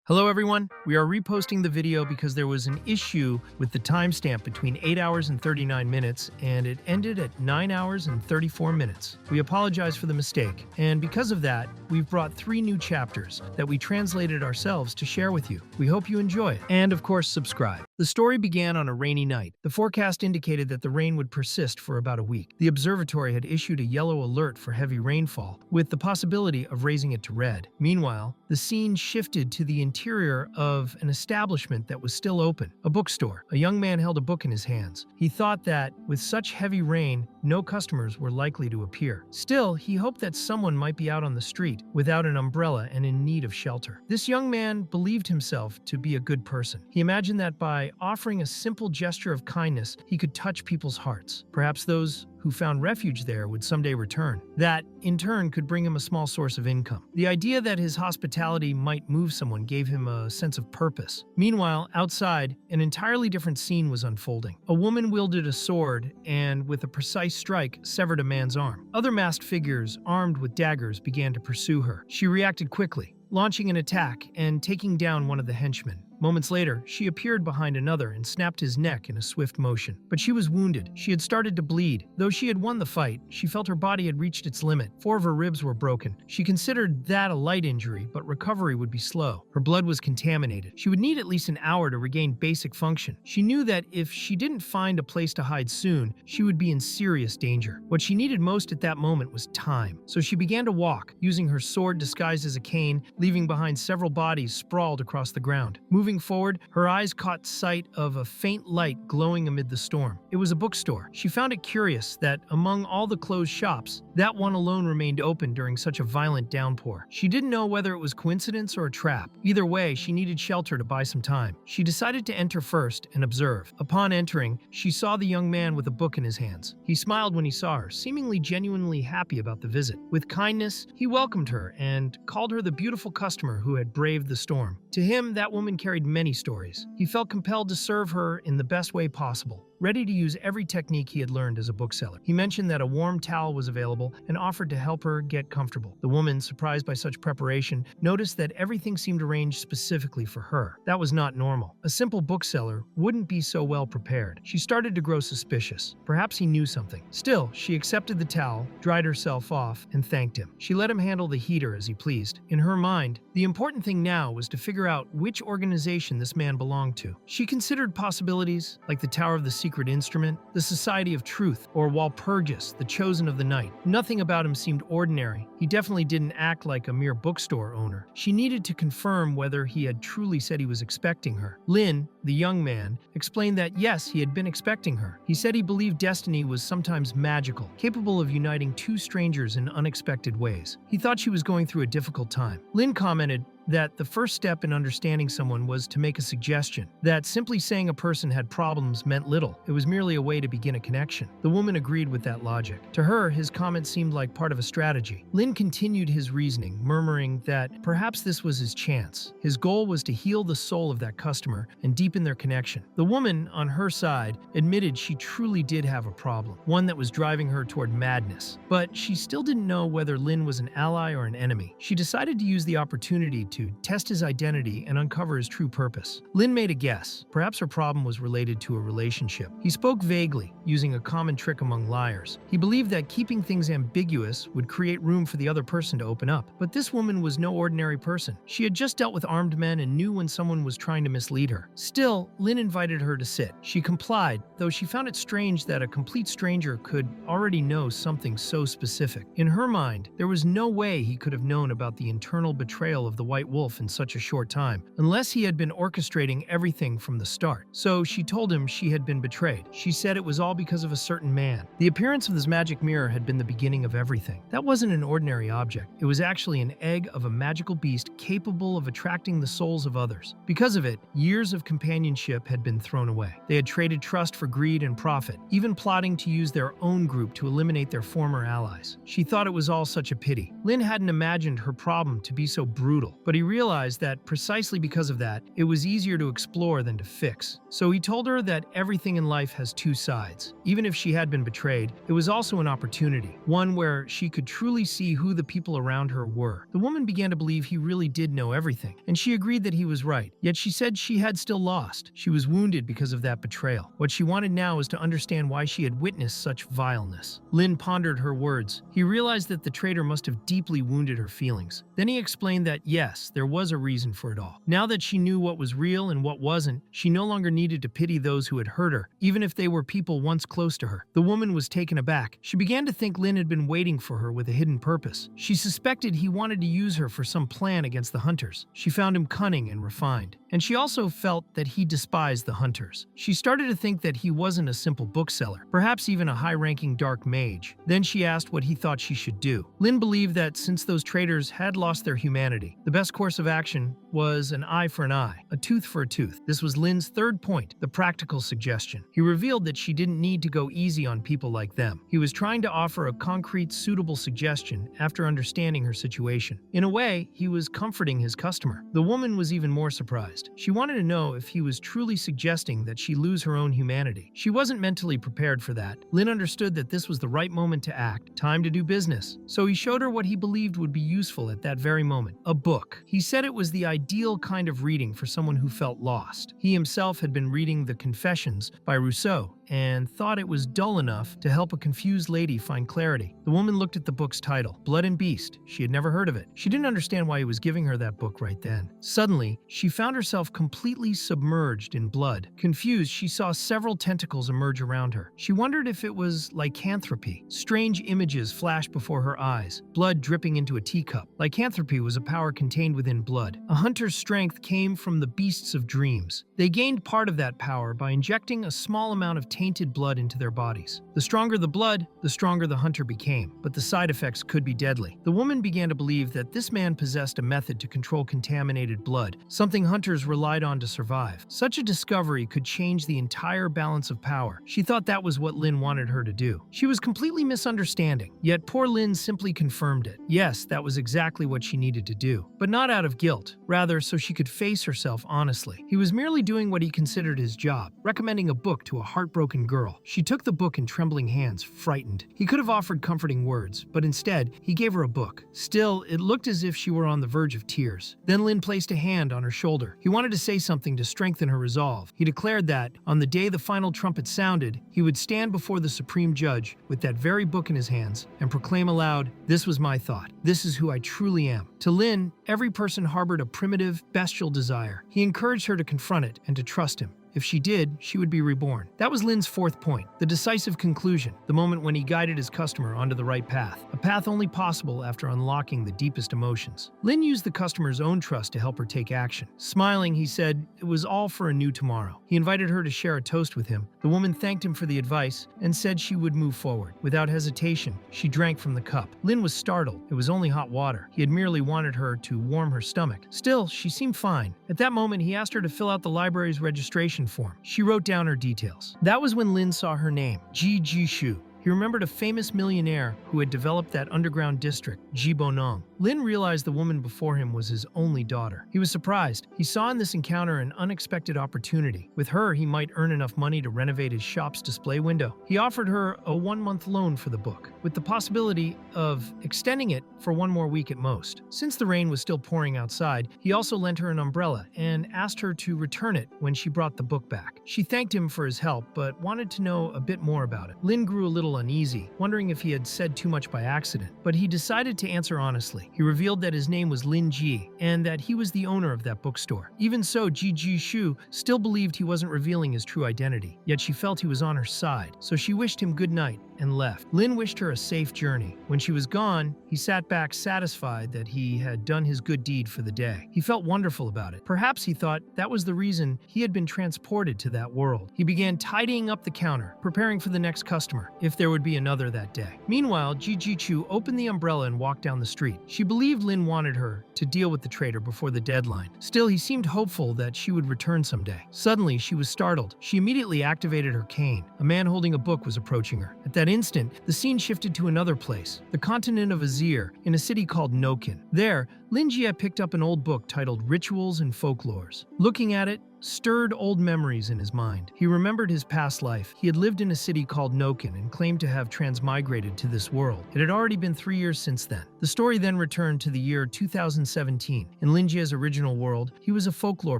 Hello everyone, we are reposting the video because there was an issue with the timestamp between 8 hours and 39 minutes and it ended at 9 hours and 34 minutes. We apologize for the mistake, and because of that, we've brought 3 new chapters that we translated ourselves to share with you. We hope you enjoy it, and of course subscribe. The story began on a rainy night. The forecast indicated that the rain would persist for about a week. The observatory had issued a yellow alert for heavy rainfall, with the possibility of raising it to red. Meanwhile, the scene shifted to the interior of an establishment that was still open, a bookstore. A young man held a book in his hands. He thought that, with such heavy rain, no customers were likely to appear. Still, he hoped that someone might be out on the street without an umbrella and in need of shelter. This young man believed himself to be a good person. He imagined that by offering a simple gesture of kindness, he could touch people's hearts. Perhaps those who found refuge there would someday return. That, in turn, could bring him a small source of income. The idea that his hospitality might move someone gave him a sense of purpose. Meanwhile, outside, an entirely different scene was unfolding. A woman wielded a sword and, with a precise strike, severed a man's arm. Other masked figures, armed with daggers, began to pursue her. She reacted quickly, launching an attack and taking down one of the henchmen. Moments later, she appeared behind another and snapped his neck in a swift motion. But she was wounded. She had started to bleed. Though she had won the fight, she felt her body had reached its limit. 4 of her ribs were broken. She considered that a light injury, but recovery would be slow. Her blood was contaminated. She would need at least an hour to regain basic function. She knew that if she didn't find a place to hide soon, she would be in serious danger. What she needed most at that moment was time. So she began to walk, using her sword disguised as a cane, leaving behind several bodies sprawled across the ground. Moving forward, her eyes caught sight of a faint light glowing amid the storm. It was a bookstore. She found it curious that among all the closed shops, that one alone remained open during such a violent downpour. She didn't know whether it was coincidence or a trap. Either way, she needed shelter to buy some time. She decided to enter first and observe. Upon entering, she saw the young man with a book in his hands. He smiled when he saw her, seemingly genuinely happy about the visit. With kindness, he welcomed her and called her the beautiful customer who had braved the storm. To him, that woman carried many stories. He felt compelled to serve her in the best way possible, ready to use every technique he had learned as a bookseller. He mentioned that a warm towel was available and offered to help her get comfortable. The woman, surprised by such preparation, noticed that everything seemed arranged specifically for her. That was not normal. A simple bookseller wouldn't be so well prepared. She started to grow suspicious. Perhaps he knew something. Still, she accepted the towel, dried herself off, and thanked him. She let him handle the heater as he pleased. In her mind, the important thing now was to figure out which organization this man belonged to. She considered possibilities like the Tower of the Secret Instrument, the Society of Truth, or Walpurgis, the Chosen of the Night. Nothing about him seemed ordinary. He definitely didn't act like a mere bookstore owner. She needed to confirm whether he had truly said he was expecting her. Lynn, the young man, explained that yes, he had been expecting her. He said he believed destiny was sometimes magical, capable of uniting 2 strangers in unexpected ways. He thought she was going through a difficult time. Lynn commented that the first step in understanding someone was to make a suggestion, that simply saying a person had problems meant little. It was merely a way to begin a connection. The woman agreed with that logic. To her, his comment seemed like part of a strategy. Lynn continued his reasoning, murmuring that perhaps this was his chance. His goal was to heal the soul of that customer and deepen their connection. The woman, on her side, admitted she truly did have a problem, one that was driving her toward madness. But she still didn't know whether Lynn was an ally or an enemy. She decided to use the opportunity to test his identity and uncover his true purpose. Lynn made a guess. Perhaps her problem was related to a relationship. He spoke vaguely, using a common trick among liars. He believed that keeping things ambiguous would create room for the other person to open up. But this woman was no ordinary person. She had just dealt with armed men and knew when someone was trying to mislead her. Still, Lynn invited her to sit. She complied, though she found it strange that a complete stranger could already know something so specific. In her mind, there was no way he could have known about the internal betrayal of the White Wolf in such a short time, unless he had been orchestrating everything from the start. So she told him she had been betrayed. She said it was all because of a certain man. The appearance of this magic mirror had been the beginning of everything. That wasn't an ordinary object. It was actually an egg of a magical beast capable of attracting the souls of others. Because of it, years of companionship had been thrown away. They had traded trust for greed and profit, even plotting to use their own group to eliminate their former allies. She thought it was all such a pity. Lynn hadn't imagined her problem to be so brutal, but but he realized that precisely because of that, it was easier to explore than to fix. So he told her that everything in life has two sides. Even if she had been betrayed, it was also an opportunity, one where she could truly see who the people around her were. The woman began to believe he really did know everything, and she agreed that he was right. Yet she said she had still lost. She was wounded because of that betrayal. What she wanted now was to understand why she had witnessed such vileness. Lynn pondered her words. He realized that the traitor must have deeply wounded her feelings. Then he explained that yes, there was a reason for it all. Now that she knew what was real and what wasn't, she no longer needed to pity those who had hurt her, even if they were people once close to her. The woman was taken aback. She began to think Lynn had been waiting for her with a hidden purpose. She suspected he wanted to use her for some plan against the hunters. She found him cunning and refined. And she also felt that he despised the hunters. She started to think that he wasn't a simple bookseller, perhaps even a high-ranking dark mage. Then she asked what he thought she should do. Lynn believed that since those traitors had lost their humanity, the best course of action was an eye for an eye, a tooth for a tooth. This was Lynn's third point, the practical suggestion. He revealed that she didn't need to go easy on people like them. He was trying to offer a concrete, suitable suggestion after understanding her situation. In a way, he was comforting his customer. The woman was even more surprised. She wanted to know if he was truly suggesting that she lose her own humanity. She wasn't mentally prepared for that. Lynn understood that this was the right moment to act, time to do business. So he showed her what he believed would be useful at that very moment, a book. He said it was the ideal kind of reading for someone who felt lost. He himself had been reading The Confessions by Rousseau and thought it was dull enough to help a confused lady find clarity. The woman looked at the book's title, Blood and Beast. She had never heard of it. She didn't understand why he was giving her that book right then. Suddenly, she found herself completely submerged in blood. Confused, she saw several tentacles emerge around her. She wondered if it was lycanthropy. Strange images flashed before her eyes, blood dripping into a teacup. Lycanthropy was a power contained within blood. A hunter's strength came from the beasts of dreams. They gained part of that power by injecting a small amount of tainted blood into their bodies. The stronger the blood, the stronger the hunter became, but the side effects could be deadly. The woman began to believe that this man possessed a method to control contaminated blood, something hunters relied on to survive. Such a discovery could change the entire balance of power. She thought that was what Lynn wanted her to do. She was completely misunderstanding, yet poor Lynn simply confirmed it. Yes, that was exactly what she needed to do, but not out of guilt, rather so she could face herself honestly. He was merely doing what he considered his job, recommending a book to a heartbroken girl. She took the book in trembling hands, frightened. He could have offered comforting words, but instead, he gave her a book. Still, it looked as if she were on the verge of tears. Then Lynn placed a hand on her shoulder. He wanted to say something to strengthen her resolve. He declared that, on the day the final trumpet sounded, he would stand before the supreme judge with that very book in his hands and proclaim aloud, "This was my thought. This is who I truly am." To Lynn, every person harbored a primitive, bestial desire. He encouraged her to confront it and to trust him. If she did, she would be reborn. That was Lynn's fourth point, the decisive conclusion, the moment when he guided his customer onto the right path, a path only possible after unlocking the deepest emotions. Lynn used the customer's own trust to help her take action. Smiling, he said it was all for a new tomorrow. He invited her to share a toast with him. The woman thanked him for the advice and said she would move forward. Without hesitation, she drank from the cup. Lynn was startled. It was only hot water. He had merely wanted her to warm her stomach. Still, she seemed fine. At that moment, he asked her to fill out the library's registration form. She wrote down her details. That was when Lynn saw her name, Ji Shu. He remembered a famous millionaire who had developed that underground district, Jibonong. Lynn realized the woman before him was his only daughter. He was surprised. He saw in this encounter an unexpected opportunity. With her, he might earn enough money to renovate his shop's display window. He offered her a 1-month loan for the book, with the possibility of extending it for 1 more week at most. Since the rain was still pouring outside, he also lent her an umbrella and asked her to return it when she brought the book back. She thanked him for his help, but wanted to know a bit more about it. Lynn grew a little uneasy, wondering if he had said too much by accident, but he decided to answer honestly. He revealed that his name was Lingi and that he was the owner of that bookstore. Even so, Ji Shu still believed he wasn't revealing his true identity, yet she felt he was on her side, so she wished him good night and left. Lynn wished her a safe journey. When she was gone, he sat back satisfied that he had done his good deed for the day. He felt wonderful about it. Perhaps he thought that was the reason he had been transported to that world. He began tidying up the counter, preparing for the next customer, if there would be another that day. Meanwhile, Ji Chu opened the umbrella and walked down the street. She believed Lynn wanted her to deal with the traitor before the deadline. Still, he seemed hopeful that she would return someday. Suddenly, she was startled. She immediately activated her cane. A man holding a book was approaching her. At that instant, the scene shifted to another place, the continent of Azir, in a city called Nokin. There, Lin Jie picked up an old book titled Rituals and Folklores. Looking at it stirred old memories in his mind. He remembered his past life. He had lived in a city called Noken and claimed to have transmigrated to this world. It had already been 3 years since then. The story then returned to the year 2017. In Lin Jie's original world, he was a folklore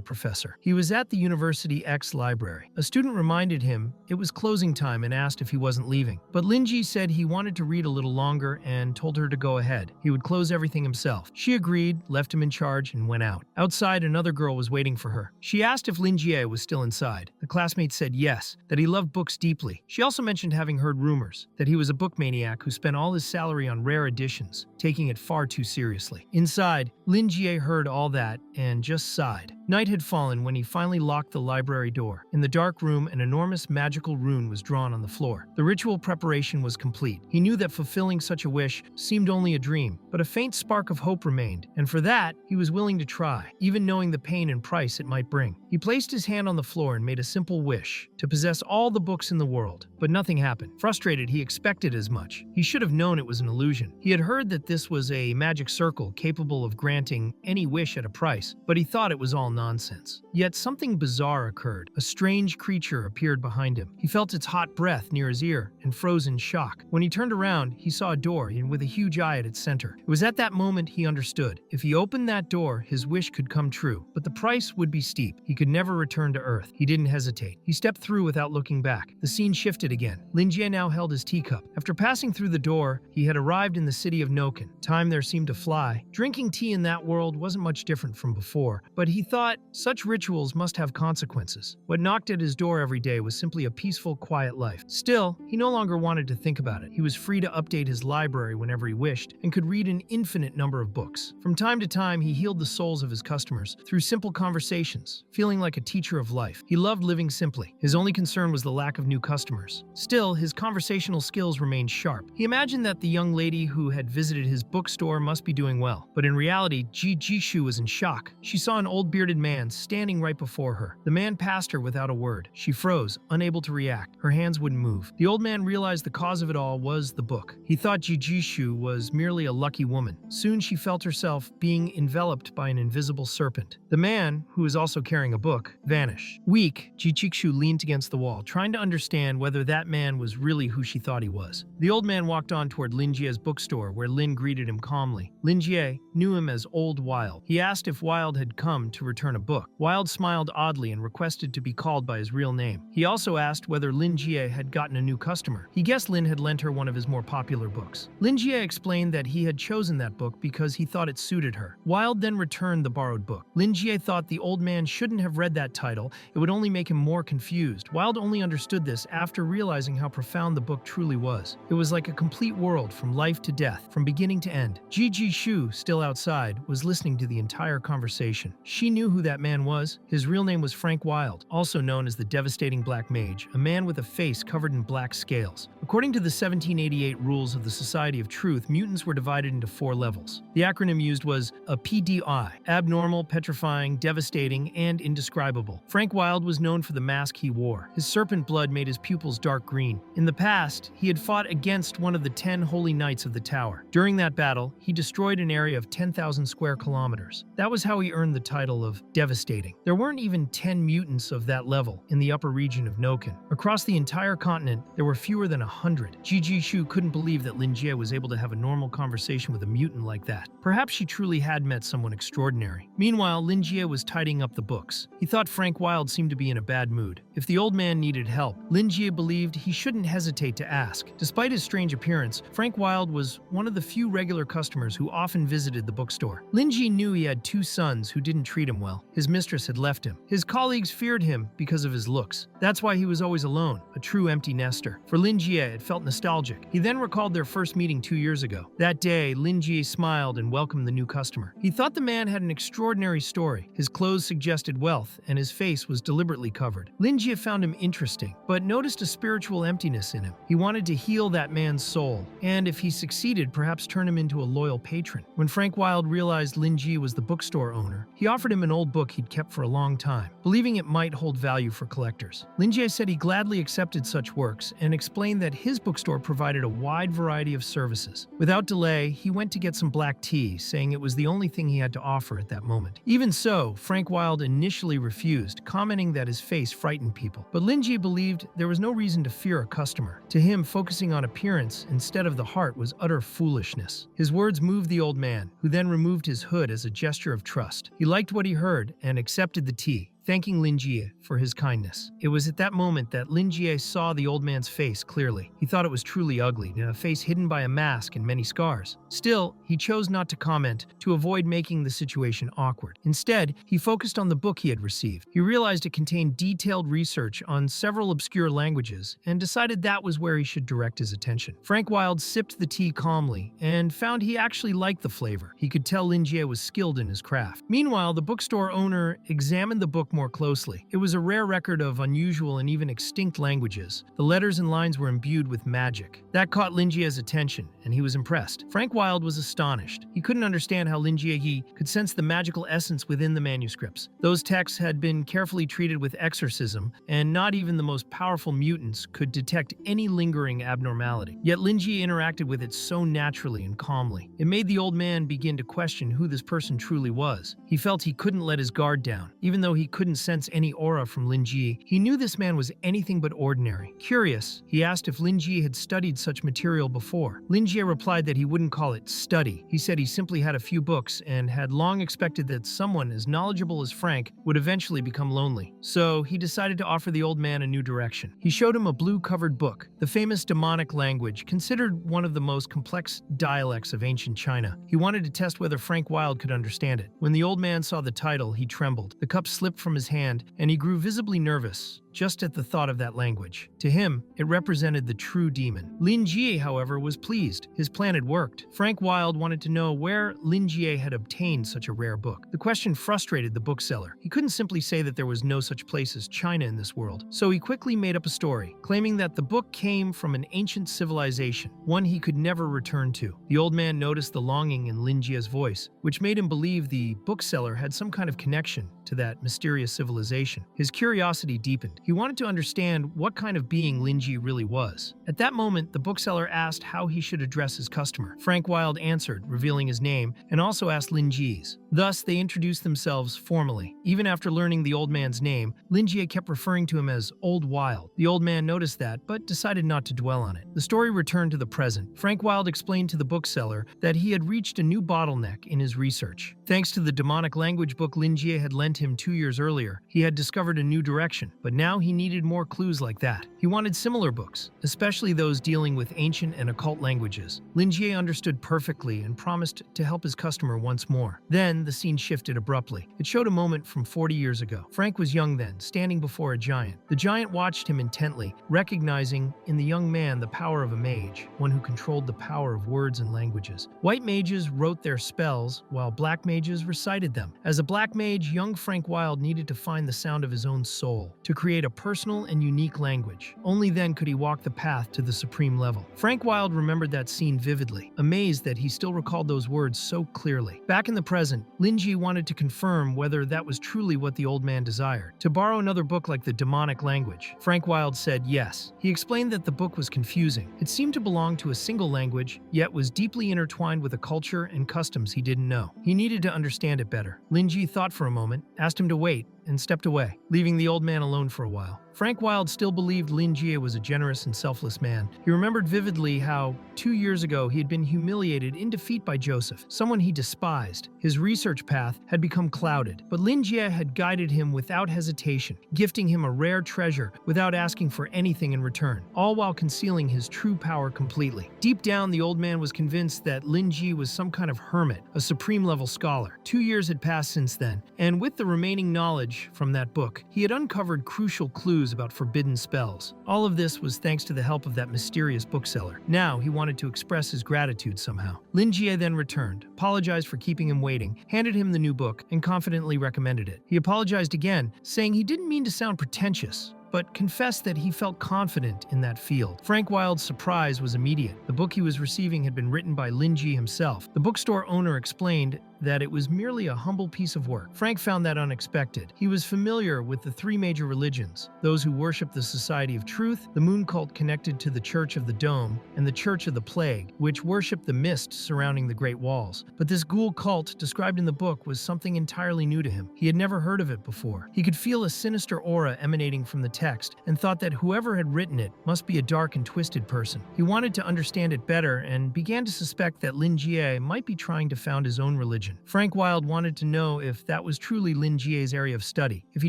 professor. He was at the University X library. A student reminded him it was closing time and asked if he wasn't leaving. But Lin Jie said he wanted to read a little longer and told her to go ahead. He would close everything himself. She agreed, left him in charge, and went out. Outside, another girl was waiting for her. She asked if Lin Jie was still inside. The classmate said yes, that he loved books deeply. She also mentioned having heard rumors that he was a book maniac who spent all his salary on rare editions, taking it far too seriously. Inside, Lin Jie heard all that and just sighed. Night had fallen when he finally locked the library door. In the dark room, an enormous magical rune was drawn on the floor. The ritual preparation was complete. He knew that fulfilling such a wish seemed only a dream, but a faint spark of hope remained, and for that, he was willing to try, even knowing the pain and price it might bring. He placed his hand on the floor and made a simple wish, to possess all the books in the world, but nothing happened. Frustrated, he expected as much. He should have known it was an illusion. He had heard that this was a magic circle capable of granting any wish at a price, but he thought it was all nonsense. Yet something bizarre occurred. A strange creature appeared behind him. He felt its hot breath near his ear and froze in shock. When he turned around, he saw a door and with a huge eye at its center. It was at that moment he understood. If he opened that door, his wish could come true, but the price would be steep. He could never return to Earth. He didn't hesitate. He stepped through without looking back. The scene shifted again. Lin Jie now held his teacup. After passing through the door, he had arrived in the city of Noken. Time there seemed to fly. Drinking tea in that world wasn't much different from before, but he thought such rituals must have consequences. What knocked at his door every day was simply a peaceful, quiet life. Still, he no longer wanted to think about it. He was free to update his library whenever he wished and could read an infinite number of books. From time to time, he healed the souls of his customers through simple conversations, feeling like a teacher of life. He loved living simply. His only concern was the lack of new customers. Still, his conversational skills remained sharp. He imagined that the young lady who had visited his bookstore must be doing well. But in reality, Ji Jishu was in shock. She saw an old bearded man standing right before her. The man passed her without a word. She froze, unable to react. Her hands wouldn't move. The old man realized the cause of it all was the book. He thought Ji Jishu was merely a lucky woman. Soon she felt herself being enveloped by an invisible serpent. The man, who was also carrying a book, vanished. Weak, Ji Jishu leaned against the wall, trying to understand whether that man was really who she thought he was. The old man walked on toward Lin Jie's bookstore, where Lin greeted him calmly. Lin Jie knew him as Old Wild. He asked if Wild had come to return a book. Wild smiled oddly and requested to be called by his real name. He also asked whether Lin Jie had gotten a new customer. He guessed Lin had lent her one of his more popular books. Lin Jie explained that he had chosen that book because he thought it suited her. Wild then returned the borrowed book. Lin Jie thought the old man shouldn't have read that title. It would only make him more confused. Wild only understood this after realizing how profound the book truly was. It was like a complete world from life to death, from beginning to end. Ji Jishu, still outside, was listening to the entire conversation. She knew who that man was. His real name was Frank Wild, also known as the Devastating Black Mage, a man with a face covered in black scales. According to the 1788 rules of the Society of Truth, mutants were divided into 4 levels. The acronym used was a PDI: abnormal, petrifying, devastating, and indescribable. Frank Wild was known for the mask he wore. His serpent blood made his pupils dark green. In the past, he had fought against one of the 10 Holy Knights of the Tower. During that battle, he destroyed an area of 10,000 square kilometers. That was how he earned the title of Devastating. There weren't even 10 mutants of that level in the upper region of Noken. Across the entire continent, there were fewer than 100. Ji Jishu couldn't believe that Lin Jie was able to have a normal conversation with a mutant like that. Perhaps she truly had met someone extraordinary. Meanwhile, Lin Jie was tidying up the books. He thought Frank Wild seemed to be in a bad mood. If the old man needed help, Lin Jie believed he shouldn't hesitate to ask. Despite his strange appearance, Frank Wild was one of the few regular customers who often visited the bookstore. Lin Jie knew he had 2 sons who didn't treat him well. His mistress had left him. His colleagues feared him because of his looks. That's why he was always alone, a true empty nester. For Lin Jie, it felt nostalgic. He then recalled their first meeting 2 years ago. That day, Lin Jie smiled and welcomed the new customer. He thought the man had an extraordinary story. His clothes suggested wealth, and his face was deliberately covered. Lin Jie found him interesting, but noticed a spiritual emptiness in him. He wanted to heal that man's soul, and if he succeeded, perhaps turn him into a loyal patron. When Frank Wild realized Lin Jie was the bookstore owner, he offered him an old book he'd kept for a long time, believing it might hold value for collectors. Lingi said he gladly accepted such works and explained that his bookstore provided a wide variety of services. Without delay, he went to get some black tea, saying it was the only thing he had to offer at that moment. Even so, Frank Wilde initially refused, commenting that his face frightened people. But Lingi believed there was no reason to fear a customer. To him, focusing on appearance instead of the heart was utter foolishness. His words moved the old man, who then removed his hood as a gesture of trust. He liked what he heard and accepted the tea, thanking Lingi for his kindness. It was at that moment that Lingi saw the old man's face clearly. He thought it was truly ugly, a face hidden by a mask and many scars. Still, he chose not to comment to avoid making the situation awkward. Instead, he focused on the book he had received. He realized it contained detailed research on several obscure languages and decided that was where he should direct his attention. Frank Wilde sipped the tea calmly and found he actually liked the flavor. He could tell Lingi was skilled in his craft. Meanwhile, the bookstore owner examined the book more closely. It was a rare record of unusual and even extinct languages. The letters and lines were imbued with magic. That caught Lingi's attention, and he was impressed. Frank Wilde was astonished. He couldn't understand how Lingi could sense the magical essence within the manuscripts. Those texts had been carefully treated with exorcism, and not even the most powerful mutants could detect any lingering abnormality. Yet Lingi interacted with it so naturally and calmly. It made the old man begin to question who this person truly was. He felt he couldn't let his guard down. Even though he couldn't sense any aura from Lingi, he knew this man was anything but ordinary. Curious, he asked if Lingi had studied such material before. Lingi replied that he wouldn't call it study. He said he simply had a few books and had long expected that someone as knowledgeable as Frank would eventually become lonely. So he decided to offer the old man a new direction. He showed him a blue-covered book, the famous demonic language, considered one of the most complex dialects of ancient China. He wanted to test whether Frank Wilde could understand it. When the old man saw the title, he trembled. The cup slipped from his hand, and he grew visibly nervous just at the thought of that language. To him, it represented the true demon. Lingi, however, was pleased. His plan had worked. Frank Wilde wanted to know where Lingi had obtained such a rare book. The question frustrated the bookseller. He couldn't simply say that there was no such place as China in this world, so he quickly made up a story, claiming that the book came from an ancient civilization, one he could never return to. The old man noticed the longing in Lingi's voice, which made him believe the bookseller had some kind of connection to that mysterious civilization. His curiosity deepened. He wanted to understand what kind of being Lingi really was. At that moment, the bookseller asked how he should address his customer. Frank Wilde answered, revealing his name, and also asked Lingi's. Thus, they introduced themselves formally. Even after learning the old man's name, Lingi kept referring to him as Old Wilde. The old man noticed that, but decided not to dwell on it. The story returned to the present. Frank Wilde explained to the bookseller that he had reached a new bottleneck in his research. Thanks to the demonic language book Lingi had lent him 2 years earlier, he had discovered a new direction, but now he needed more clues like that. He wanted similar books, especially those dealing with ancient and occult languages. Lingi understood perfectly and promised to help his customer once more. Then, the scene shifted abruptly. It showed a moment from 40 years ago. Frank was young then, standing before a giant. The giant watched him intently, recognizing in the young man the power of a mage, one who controlled the power of words and languages. White mages wrote their spells, while black mages recited them. As a black mage, young Frank Wilde needed to find the sound of his own soul, to create a personal and unique language. Only then could he walk the path to the supreme level. Frank Wilde remembered that scene vividly, amazed that he still recalled those words so clearly. Back in the present, Lingi wanted to confirm whether that was truly what the old man desired. To borrow another book like the demonic language, Frank Wilde said yes. He explained that the book was confusing. It seemed to belong to a single language, yet was deeply intertwined with a culture and customs he didn't know. He needed to understand it better. Lingi thought for a moment, asked him to wait, and stepped away, leaving the old man alone for a while. Frank Wilde still believed Lingi was a generous and selfless man. He remembered vividly how 2 years ago he had been humiliated in defeat by Joseph, someone he despised. His research path had become clouded, but Lingi had guided him without hesitation, gifting him a rare treasure without asking for anything in return, all while concealing his true power completely. Deep down, the old man was convinced that Lingi was some kind of hermit, a supreme-level scholar. 2 years had passed since then, and with the remaining knowledge from that book, he had uncovered crucial clues about forbidden spells. All of this was thanks to the help of that mysterious bookseller. Now he wanted to express his gratitude somehow. Lingi then returned, apologized for keeping him waiting, handed him the new book, and confidently recommended it. He apologized again, saying he didn't mean to sound pretentious, but confessed that he felt confident in that field. Frank Wilde's surprise was immediate. The book he was receiving had been written by Lingi himself. The bookstore owner explained that it was merely a humble piece of work. Frank found that unexpected. He was familiar with the three major religions, those who worship the Society of Truth, the moon cult connected to the Church of the Dome, and the Church of the Plague, which worship the mist surrounding the Great Walls. But this ghoul cult described in the book was something entirely new to him. He had never heard of it before. He could feel a sinister aura emanating from the text and thought that whoever had written it must be a dark and twisted person. He wanted to understand it better and began to suspect that Lingi might be trying to found his own religion. Frank Wilde wanted to know if that was truly Lingi's area of study, if he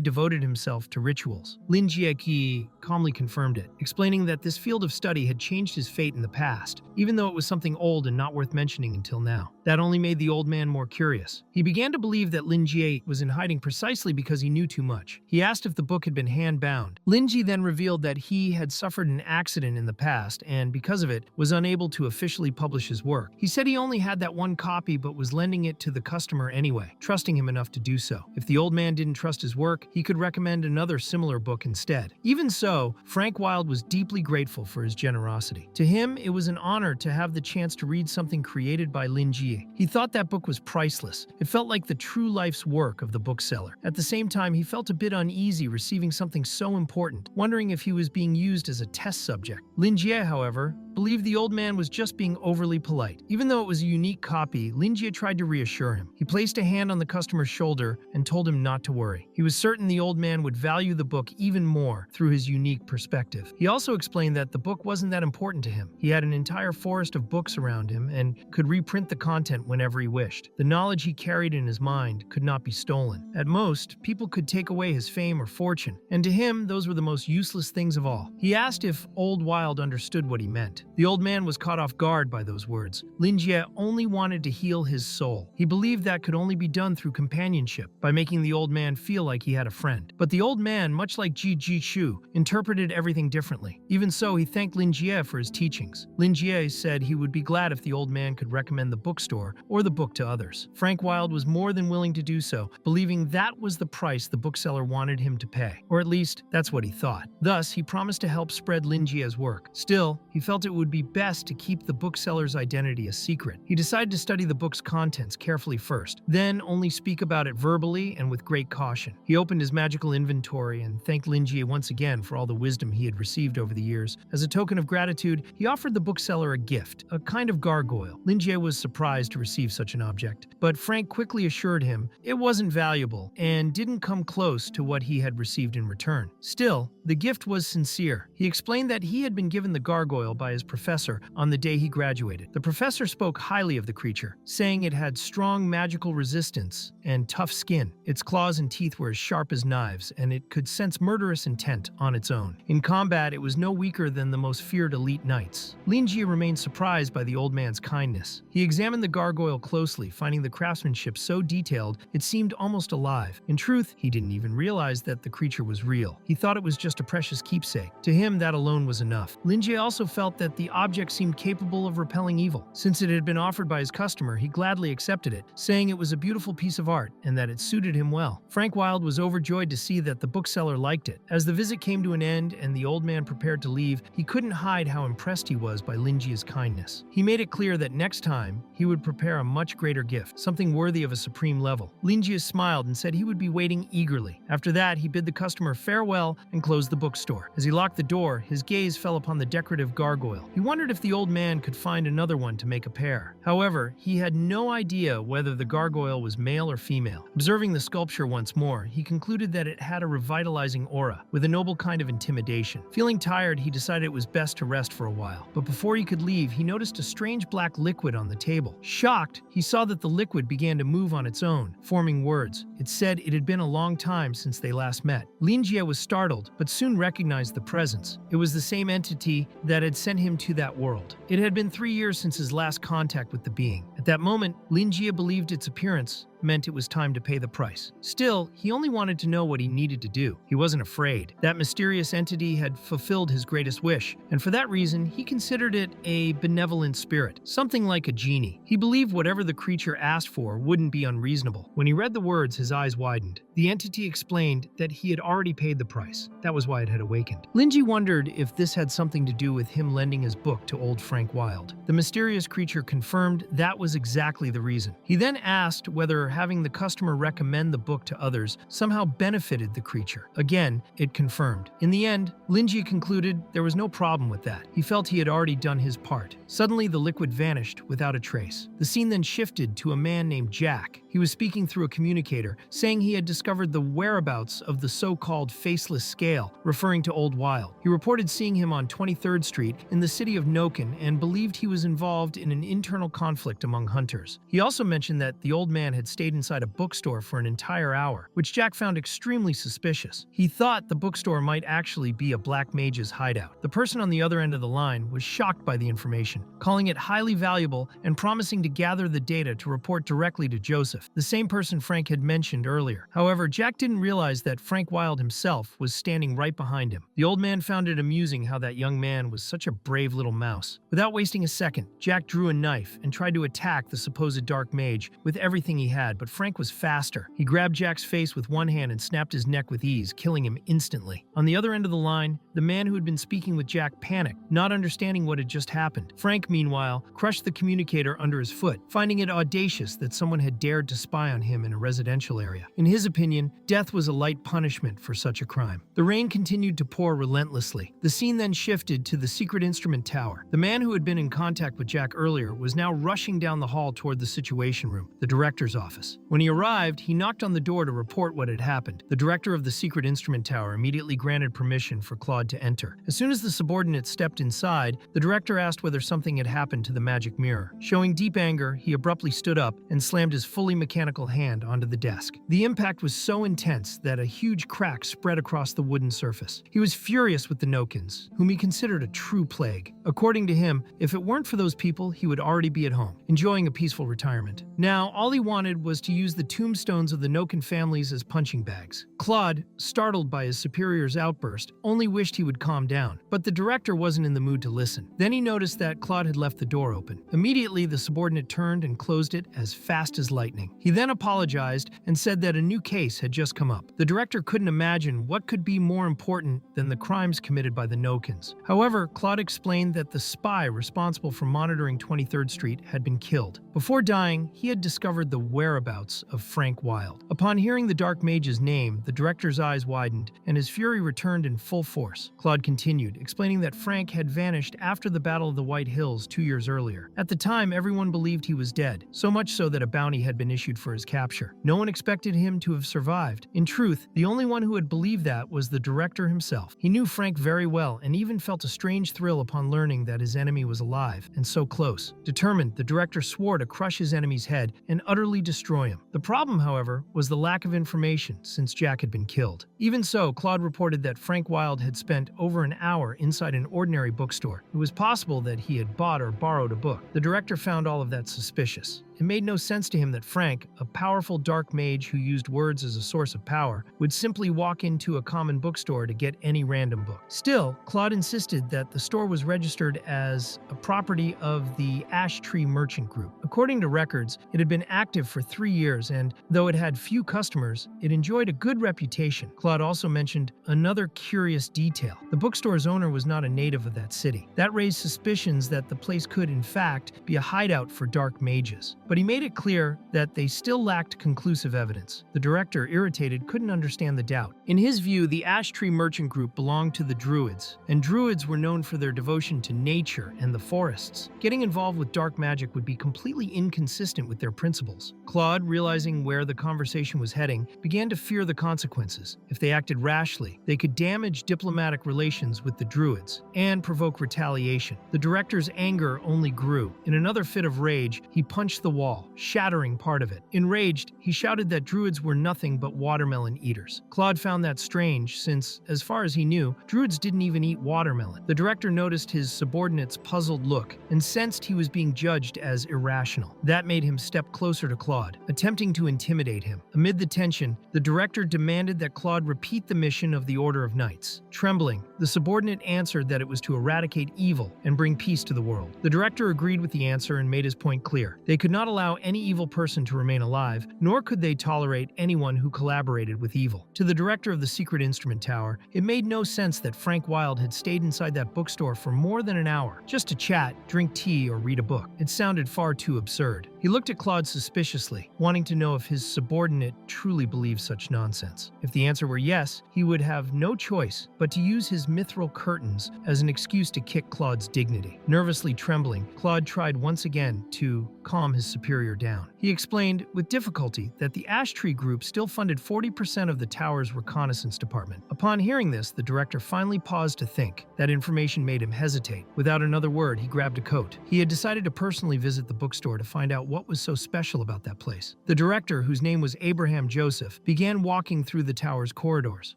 devoted himself to rituals. Lingi calmly confirmed it, explaining that this field of study had changed his fate in the past, even though it was something old and not worth mentioning until now. That only made the old man more curious. He began to believe that Lingi was in hiding precisely because he knew too much. He asked if the book had been hand-bound. Lingi then revealed that he had suffered an accident in the past and, because of it, was unable to officially publish his work. He said he only had that one copy but was lending it to the customer anyway, trusting him enough to do so. If the old man didn't trust his work, he could recommend another similar book instead. Even so, Frank Wilde was deeply grateful for his generosity. To him, it was an honor to have the chance to read something created by Lingi. He thought that book was priceless. It felt like the true life's work of the bookseller. At the same time, he felt a bit uneasy receiving something so important, wondering if he was being used as a test subject. Lingi, however, believed the old man was just being overly polite. Even though it was a unique copy, Lingi tried to reassure him. He placed a hand on the customer's shoulder and told him not to worry. He was certain the old man would value the book even more through his unique perspective. He also explained that the book wasn't that important to him. He had an entire forest of books around him and could reprint the content whenever he wished. The knowledge he carried in his mind could not be stolen. At most, people could take away his fame or fortune, and to him, those were the most useless things of all. He asked if Old Wilde understood what he meant. The old man was caught off guard by those words. Lingi only wanted to heal his soul. He believed that could only be done through companionship, by making the old man feel like he had a friend. But the old man, much like Ji Shu, interpreted everything differently. Even so, he thanked Lingi for his teachings. Lingi said he would be glad if the old man could recommend the bookstore or the book to others. Frank Wilde was more than willing to do so, believing that was the price the bookseller wanted him to pay. Or at least, that's what he thought. Thus, he promised to help spread Lingi's work. Still, he felt it would be best to keep the bookseller's identity a secret. He decided to study the book's contents carefully first, then only speak about it verbally and with great caution. He opened his magical inventory and thanked Lingi once again for all the wisdom he had received over the years. As a token of gratitude, he offered the bookseller a gift, a kind of gargoyle. Lingi was surprised to receive such an object, but Frank quickly assured him it wasn't valuable and didn't come close to what he had received in return. Still, the gift was sincere. He explained that he had been given the gargoyle by his professor on the day he graduated. The professor spoke highly of the creature, saying it had strong magical resistance and tough skin. Its claws and teeth were as sharp as knives, and it could sense murderous intent on its own. In combat, it was no weaker than the most feared elite knights. Lingi remained surprised by the old man's kindness. He examined the gargoyle closely, finding the craftsmanship so detailed it seemed almost alive. In truth, he didn't even realize that the creature was real. He thought it was just a precious keepsake. To him, that alone was enough. Lingi also felt that the object seemed capable of repelling evil. Since it had been offered by his customer, he gladly accepted it, saying it was a beautiful piece of art and that it suited him well. Frank Wilde was overjoyed to see that the bookseller liked it. As the visit came to an end and the old man prepared to leave, he couldn't hide how impressed he was by Lingi's kindness. He made it clear that next time, he would prepare a much greater gift, something worthy of a supreme level. Lingi smiled and said he would be waiting eagerly. After that, he bid the customer farewell and closed the bookstore. As he locked the door, his gaze fell upon the decorative gargoyle. He wondered if the old man could find another one to make a pair. However, he had no idea whether the gargoyle was male or female. Observing the sculpture once more, he concluded that it had a revitalizing aura, with a noble kind of intimidation. Feeling tired, he decided it was best to rest for a while. But before he could leave, he noticed a strange black liquid on the table. Shocked, he saw that the liquid began to move on its own, forming words. It said it had been a long time since they last met. Lingi was startled, but soon recognized the presence. It was the same entity that had sent him to that world. It had been 3 years since his last contact with the being. At that moment, Lingi believed its appearance meant it was time to pay the price. Still, he only wanted to know what he needed to do. He wasn't afraid. That mysterious entity had fulfilled his greatest wish, and for that reason, he considered it a benevolent spirit, something like a genie. He believed whatever the creature asked for wouldn't be unreasonable. When he read the words, his eyes widened. The entity explained that he had already paid the price. That was why it had awakened. Lingi wondered if this had something to do with him lending his book to old Frank Wilde. The mysterious creature confirmed that was exactly the reason. He then asked whether having the customer recommend the book to others somehow benefited the creature. Again, it confirmed. In the end, Lingi concluded there was no problem with that. He felt he had already done his part. Suddenly, the liquid vanished without a trace. The scene then shifted to a man named Jack. He was speaking through a communicator, saying he had discovered the whereabouts of the so-called Faceless Scale, referring to Old Wild. He reported seeing him on 23rd Street in the city of Noken and believed he was involved in an internal conflict among hunters. He also mentioned that the old man had stayed inside a bookstore for an entire hour, which Jack found extremely suspicious. He thought the bookstore might actually be a Black Mage's hideout. The person on the other end of the line was shocked by the information, calling it highly valuable and promising to gather the data to report directly to Joseph, the same person Frank had mentioned earlier. However, Jack didn't realize that Frank Wilde himself was standing right behind him. The old man found it amusing how that young man was such a brave little mouse. Without wasting a second, Jack drew a knife and tried to attack the supposed dark mage with everything he had, but Frank was faster. He grabbed Jack's face with one hand and snapped his neck with ease, killing him instantly. On the other end of the line, the man who had been speaking with Jack panicked, not understanding what had just happened. Frank, meanwhile, crushed the communicator under his foot, finding it audacious that someone had dared to spy on him in a residential area. In his opinion, death was a light punishment for such a crime. The rain continued to pour relentlessly. The scene then shifted to the secret instrument tower. The man who had been in contact with Jack earlier was now rushing down the hall toward the Situation Room, the director's office. When he arrived, he knocked on the door to report what had happened. The director of the secret instrument tower immediately granted permission for Claude to enter. As soon as the subordinate stepped inside, the director asked whether something had happened to the magic mirror. Showing deep anger, he abruptly stood up and slammed his fully mechanical hand onto the desk. The impact was so intense that a huge crack spread across the wooden surface. He was furious with the Nokins, whom he considered a true plague. According to him, if it weren't for those people, he would already be at home, enjoying a peaceful retirement. Now, all he wanted was to use the tombstones of the Noken families as punching bags. Claude, startled by his superior's outburst, only wished he would calm down, but the director wasn't in the mood to listen. Then he noticed that Claude had left the door open. Immediately, the subordinate turned and closed it as fast as lightning. He then apologized and said that a new case had just come up. The director couldn't imagine what could be more important than the crimes committed by the Nokins. However, Claude explained that the spy responsible for monitoring 23rd Street had been killed. Before dying, he had discovered the whereabouts of Frank Wilde. Upon hearing the Dark Mage's name, the director's eyes widened, and his fury returned in full force. Claude continued, explaining that Frank had vanished after the Battle of the White Hills 2 years earlier. At the time, everyone believed he was dead, so much so that a bounty had been issued for his capture. No one expected him to have survived. In truth, the only one who had believed that was the director himself. He knew Frank very well and even felt a strange thrill upon learning that his enemy was alive and so close. Determined, the director swore to crush his enemy's head and utterly destroy him. The problem, however, was the lack of information since Jack had been killed. Even so, Claude reported that Frank Wilde had spent over an hour inside an ordinary bookstore. It was possible that he had bought or borrowed a book. The director found all of that suspicious. It made no sense to him that Frank, a powerful dark mage who used words as a source of power, would simply walk into a common bookstore to get any random book. Still, Claude insisted that the store was registered as a property of the Ash Tree Merchant Group. According to records, it had been active for 3 years, and though it had few customers, it enjoyed a good reputation. Claude also mentioned another curious detail. The bookstore's owner was not a native of that city. That raised suspicions that the place could, in fact, be a hideout for dark mages. But he made it clear that they still lacked conclusive evidence. The director, irritated, couldn't understand the doubt. In his view, the Ash Tree Merchant Group belonged to the Druids, and Druids were known for their devotion to nature and the forests. Getting involved with dark magic would be completely inconsistent with their principles. Claude, realizing where the conversation was heading, began to fear the consequences. If they acted rashly, they could damage diplomatic relations with the Druids and provoke retaliation. The director's anger only grew. In another fit of rage, he punched the wall, shattering part of it. Enraged, he shouted that Druids were nothing but watermelon eaters. Claude found that strange since, as far as he knew, Druids didn't even eat watermelon. The director noticed his subordinate's puzzled look and sensed he was being judged as irrational. That made him step closer to Claude, attempting to intimidate him. Amid the tension, the director demanded that Claude repeat the mission of the Order of Knights. Trembling, the subordinate answered that it was to eradicate evil and bring peace to the world. The director agreed with the answer and made his point clear. They could not not allow any evil person to remain alive, nor could they tolerate anyone who collaborated with evil. To the director of the Secret Instrument Tower, it made no sense that Frank Wilde had stayed inside that bookstore for more than an hour, just to chat, drink tea, or read a book. It sounded far too absurd. He looked at Claude suspiciously, wanting to know if his subordinate truly believed such nonsense. If the answer were yes, he would have no choice but to use his mithril curtains as an excuse to kick Claude's dignity. Nervously trembling, Claude tried once again to calm his superior down. He explained with difficulty that the Ash Tree Group still funded 40% of the tower's reconnaissance department. Upon hearing this, the director finally paused to think. That information made him hesitate. Without another word, he grabbed a coat. He had decided to personally visit the bookstore to find out what was so special about that place. The director, whose name was Abraham Joseph, began walking through the tower's corridors.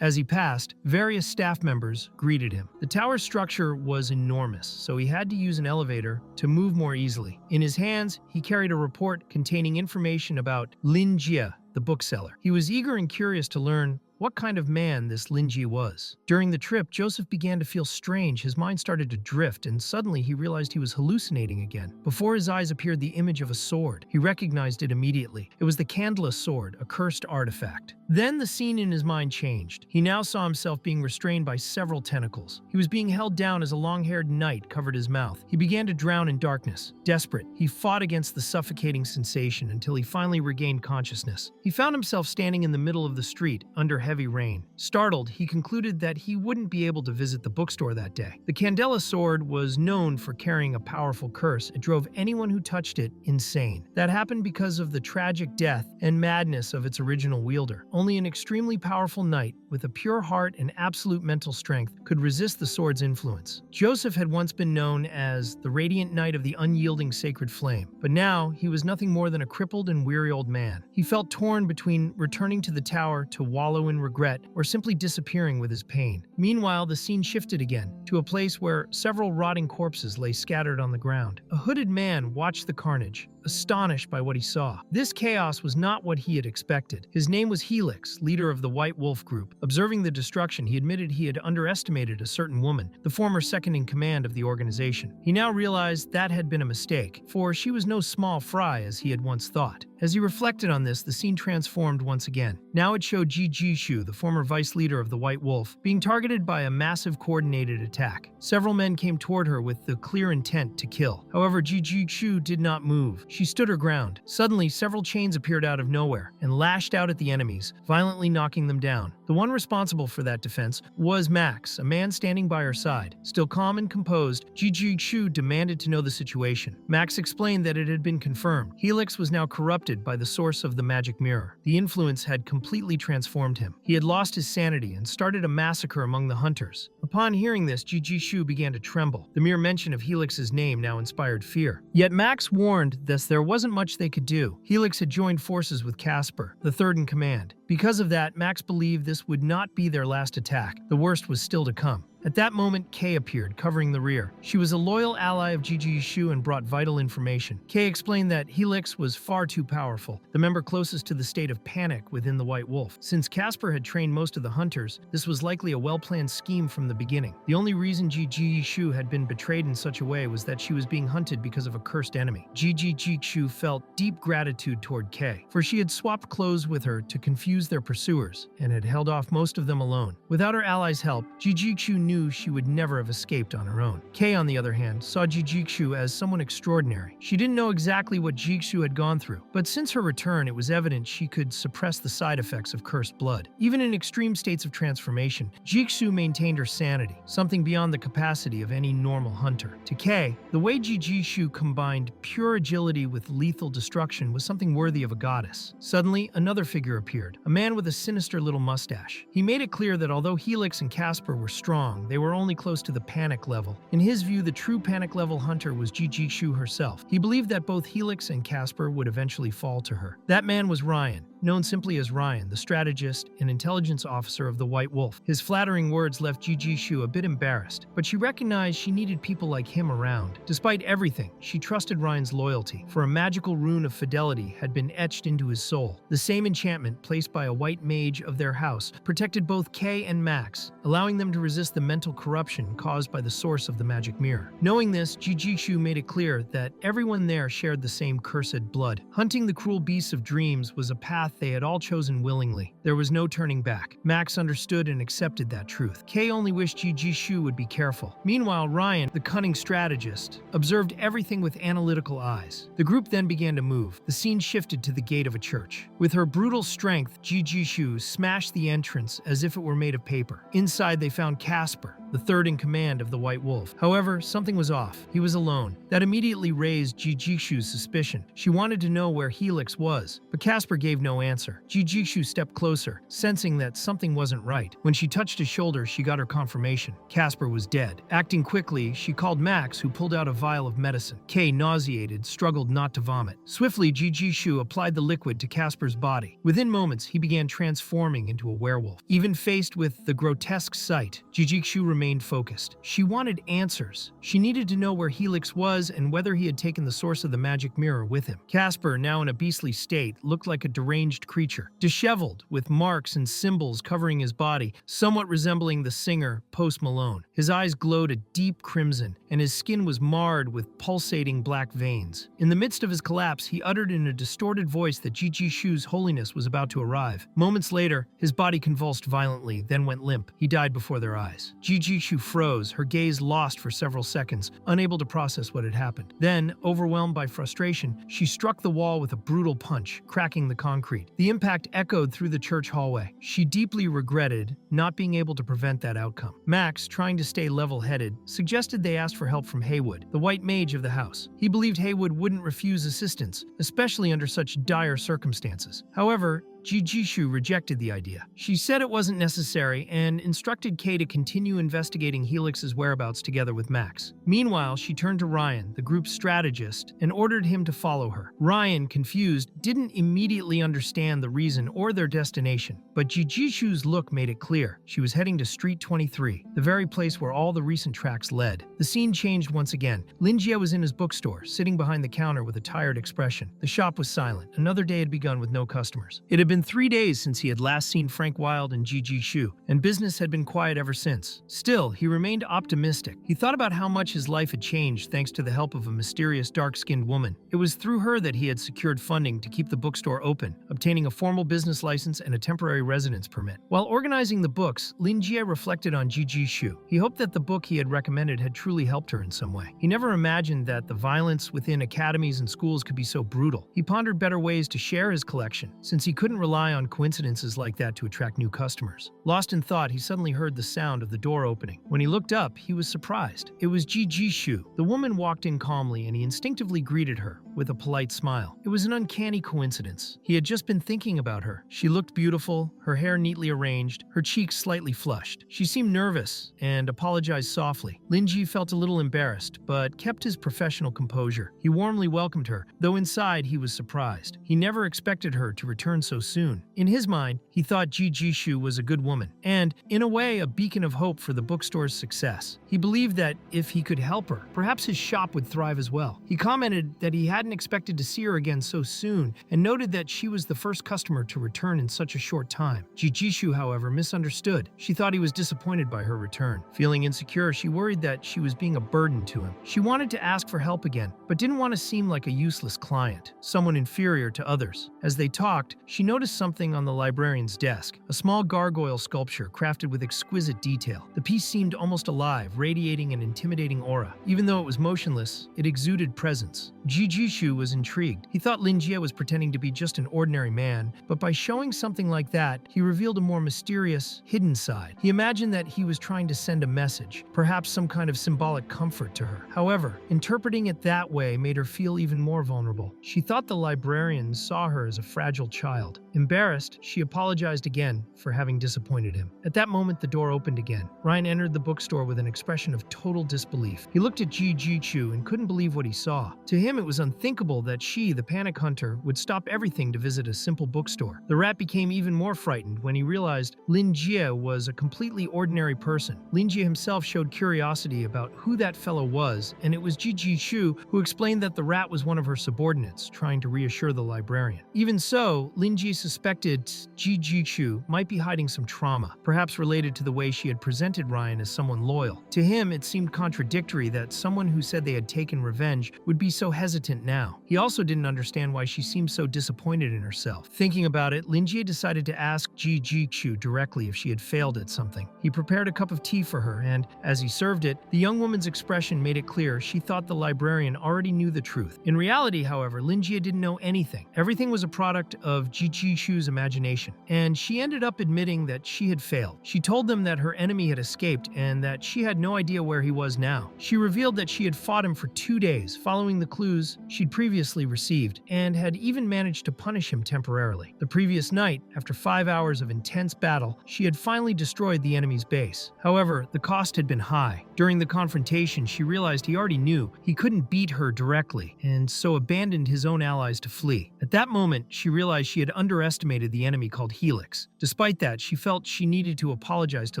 As he passed, various staff members greeted him. The tower's structure was enormous, so he had to use an elevator to move more easily. In his hands, he carried a report containing information about Lingi, the bookseller. He was eager and curious to learn what kind of man this Lingi was. During the trip, Joseph began to feel strange. His mind started to drift, and suddenly he realized he was hallucinating again. Before his eyes appeared the image of a sword. He recognized it immediately. It was the Candela sword, a cursed artifact. Then the scene in his mind changed. He now saw himself being restrained by several tentacles. He was being held down as a long-haired knight covered his mouth. He began to drown in darkness. Desperate, he fought against the suffocating sensation until he finally regained consciousness. He found himself standing in the middle of the street, under heavy rain. Startled, he concluded that he wouldn't be able to visit the bookstore that day. The Candela sword was known for carrying a powerful curse. It drove anyone who touched it insane. That happened because of the tragic death and madness of its original wielder. Only an extremely powerful knight with a pure heart and absolute mental strength could resist the sword's influence. Joseph had once been known as the Radiant Knight of the Unyielding Sacred Flame, but now he was nothing more than a crippled and weary old man. He felt torn between returning to the tower to wallow in regret or simply disappearing with his pain. Meanwhile, the scene shifted again to a place where several rotting corpses lay scattered on the ground. A hooded man watched the carnage, astonished by what he saw. This chaos was not what he had expected. His name was Helix, leader of the White Wolf Group. Observing the destruction, he admitted he had underestimated a certain woman, the former second-in-command of the organization. He now realized that had been a mistake, for she was no small fry as he had once thought. As he reflected on this, the scene transformed once again. Now it showed Jishu, the former vice leader of the White Wolf, being targeted by a massive coordinated attack. Several men came toward her with the clear intent to kill. However, Jishu did not move. She stood her ground. Suddenly, several chains appeared out of nowhere and lashed out at the enemies, violently knocking them down. The one responsible for that defense was Max, a man standing by her side. Still calm and composed, Jishu demanded to know the situation. Max explained that it had been confirmed. Helix was now corrupted by the source of the magic mirror. The influence had completely transformed him. He had lost his sanity and started a massacre among the hunters. Upon hearing this, Jishu began to tremble. The mere mention of Helix's name now inspired fear. Yet Max warned that there wasn't much they could do. Helix had joined forces with Casper, the third in command. Because of that, Max believed this would not be their last attack. The worst was still to come. At that moment, Kay appeared, covering the rear. She was a loyal ally of Jishu and brought vital information. Kay explained that Helix was far too powerful, the member closest to the state of panic within the White Wolf. Since Casper had trained most of the hunters, this was likely a well-planned scheme from the beginning. The only reason Jishu had been betrayed in such a way was that she was being hunted because of a cursed enemy. Jishu felt deep gratitude toward Kay, for she had swapped clothes with her to confuse their pursuers and had held off most of them alone. Without her allies' help, Jishu knew she would never have escaped on her own. Kay, on the other hand, saw Jishu as someone extraordinary. She didn't know exactly what Jishu had gone through, but since her return, it was evident she could suppress the side effects of cursed blood. Even in extreme states of transformation, Jishu maintained her sanity, something beyond the capacity of any normal hunter. To Kay, the way Jishu combined pure agility with lethal destruction was something worthy of a goddess. Suddenly, another figure appeared, a man with a sinister little mustache. He made it clear that although Helix and Casper were strong, they were only close to the panic level. In his view, the true panic level hunter was Jishu herself. He believed that both Helix and Casper would eventually fall to her. That man was Ryan. known simply as Ryan, the strategist and intelligence officer of the White Wolf. His flattering words left Jijishu a bit embarrassed, but she recognized she needed people like him around. Despite everything, she trusted Ryan's loyalty, for a magical rune of fidelity had been etched into his soul. The same enchantment placed by a white mage of their house protected both Kay and Max, allowing them to resist the mental corruption caused by the source of the magic mirror. Knowing this, Jijishu made it clear that everyone there shared the same cursed blood. Hunting the cruel beasts of dreams was a path they had all chosen willingly. There was no turning back. Max understood and accepted that truth. Kay only wished Jijishu would be careful. Meanwhile, Ryan, the cunning strategist, observed everything with analytical eyes. The group then began to move. The scene shifted to the gate of a church. With her brutal strength, Jijishu smashed the entrance as if it were made of paper. Inside, they found Casper, the third in command of the White Wolf. However, something was off. He was alone. That immediately raised Jijishu's suspicion. She wanted to know where Helix was, but Casper gave no answer. Jijishu stepped closer, sensing that something wasn't right. When she touched his shoulder, she got her confirmation. Casper was dead. Acting quickly, she called Max, who pulled out a vial of medicine. Kay, nauseated, struggled not to vomit. Swiftly, Jijishu applied the liquid to Casper's body. Within moments, he began transforming into a werewolf. Even faced with the grotesque sight, Jijishu remained focused. She wanted answers. She needed to know where Helix was and whether he had taken the source of the magic mirror with him. Casper, now in a beastly state, looked like a deranged creature, disheveled, with marks and symbols covering his body, somewhat resembling the singer Post Malone. His eyes glowed a deep crimson, and his skin was marred with pulsating black veins. In the midst of his collapse, he uttered in a distorted voice that Jijishu's holiness was about to arrive. Moments later, his body convulsed violently, then went limp. He died before their eyes. Jijishu froze, her gaze lost for several seconds, unable to process what had happened. Then, overwhelmed by frustration, she struck the wall with a brutal punch, cracking the concrete. The impact echoed through the church hallway. She deeply regretted not being able to prevent that outcome. Max, trying to stay level-headed, suggested they ask for help from Haywood, the white mage of the house. He believed Haywood wouldn't refuse assistance, especially under such dire circumstances. However, Jijishu rejected the idea. She said it wasn't necessary and instructed Kay to continue investigating Helix's whereabouts together with Max. Meanwhile, she turned to Ryan, the group's strategist, and ordered him to follow her. Ryan, confused, didn't immediately understand the reason or their destination, but Jijishu's look made it clear. She was heading to Street 23, the very place where all the recent tracks led. The scene changed once again. Lingi was in his bookstore, sitting behind the counter with a tired expression. The shop was silent. Another day had begun with no customers. It had been 3 days since he had last seen Frank Wilde and Jijishu, and business had been quiet ever since. Still, he remained optimistic. He thought about how much his life had changed thanks to the help of a mysterious dark-skinned woman. It was through her that he had secured funding to keep the bookstore open, obtaining a formal business license and a temporary residence permit. While organizing the books, Lingi reflected on Jijishu. He hoped that the book he had recommended had truly helped her in some way. He never imagined that the violence within academies and schools could be so brutal. He pondered better ways to share his collection, since he couldn't rely on coincidences like that to attract new customers. Lost in thought, he suddenly heard the sound of the door opening. When he looked up, he was surprised. It was Jijishu. The woman walked in calmly, and he instinctively greeted her with a polite smile. It was an uncanny coincidence. He had just been thinking about her. She looked beautiful, her hair neatly arranged, her cheeks slightly flushed. She seemed nervous and apologized softly. Lingi felt a little embarrassed, but kept his professional composure. He warmly welcomed her, though inside he was surprised. He never expected her to return so soon. In his mind, he thought Jijishu was a good woman, and, in a way, a beacon of hope for the bookstore's success. He believed that if he could help her, perhaps his shop would thrive as well. He commented that he hadn't expected to see her again so soon, and noted that she was the first customer to return in such a short time. Jijishu, however, misunderstood. She thought he was disappointed by her return. Feeling insecure, she worried that she was being a burden to him. She wanted to ask for help again, but didn't want to seem like a useless client, someone inferior to others. As they talked, she noticed something on the librarian's desk, a small gargoyle sculpture crafted with exquisite detail. The piece seemed almost alive, radiating an intimidating aura. Even though it was motionless, it exuded presence. Jijishu was intrigued. He thought Lingi was pretending to be just an ordinary man, but by showing something like that, he revealed a more mysterious, hidden side. He imagined that he was trying to send a message, perhaps some kind of symbolic comfort to her. However, interpreting it that way made her feel even more vulnerable. She thought the librarian saw her as a fragile child. Embarrassed, she apologized again for having disappointed him. At that moment, the door opened again. Ryan entered the bookstore with an expression of total disbelief. He looked at Jijishu and couldn't believe what he saw. To him, it was unthinkable unthinkable that she, the panic hunter, would stop everything to visit a simple bookstore. The rat became even more frightened when he realized Lingi was a completely ordinary person. Lingi himself showed curiosity about who that fellow was, and it was Ji Shu who explained that the rat was one of her subordinates, trying to reassure the librarian. Even so, Lingi suspected Ji Shu might be hiding some trauma, perhaps related to the way she had presented Ryan as someone loyal. To him, it seemed contradictory that someone who said they had taken revenge would be so hesitant now. He also didn't understand why she seemed so disappointed in herself. Thinking about it, Lingi decided to ask Ji Shu directly if she had failed at something. He prepared a cup of tea for her, and as he served it, the young woman's expression made it clear she thought the librarian already knew the truth. In reality, however, Lingi didn't know anything. Everything was a product of Ji Shu's imagination, and she ended up admitting that she had failed. She told them that her enemy had escaped and that she had no idea where he was now. She revealed that she had fought him for 2 days, following the clues she'd previously received, and had even managed to punish him temporarily. The previous night, after 5 hours of intense battle, she had finally destroyed the enemy's base. However, the cost had been high. During the confrontation, she realized he already knew he couldn't beat her directly, and so abandoned his own allies to flee. At that moment, she realized she had underestimated the enemy called Helix. Despite that, she felt she needed to apologize to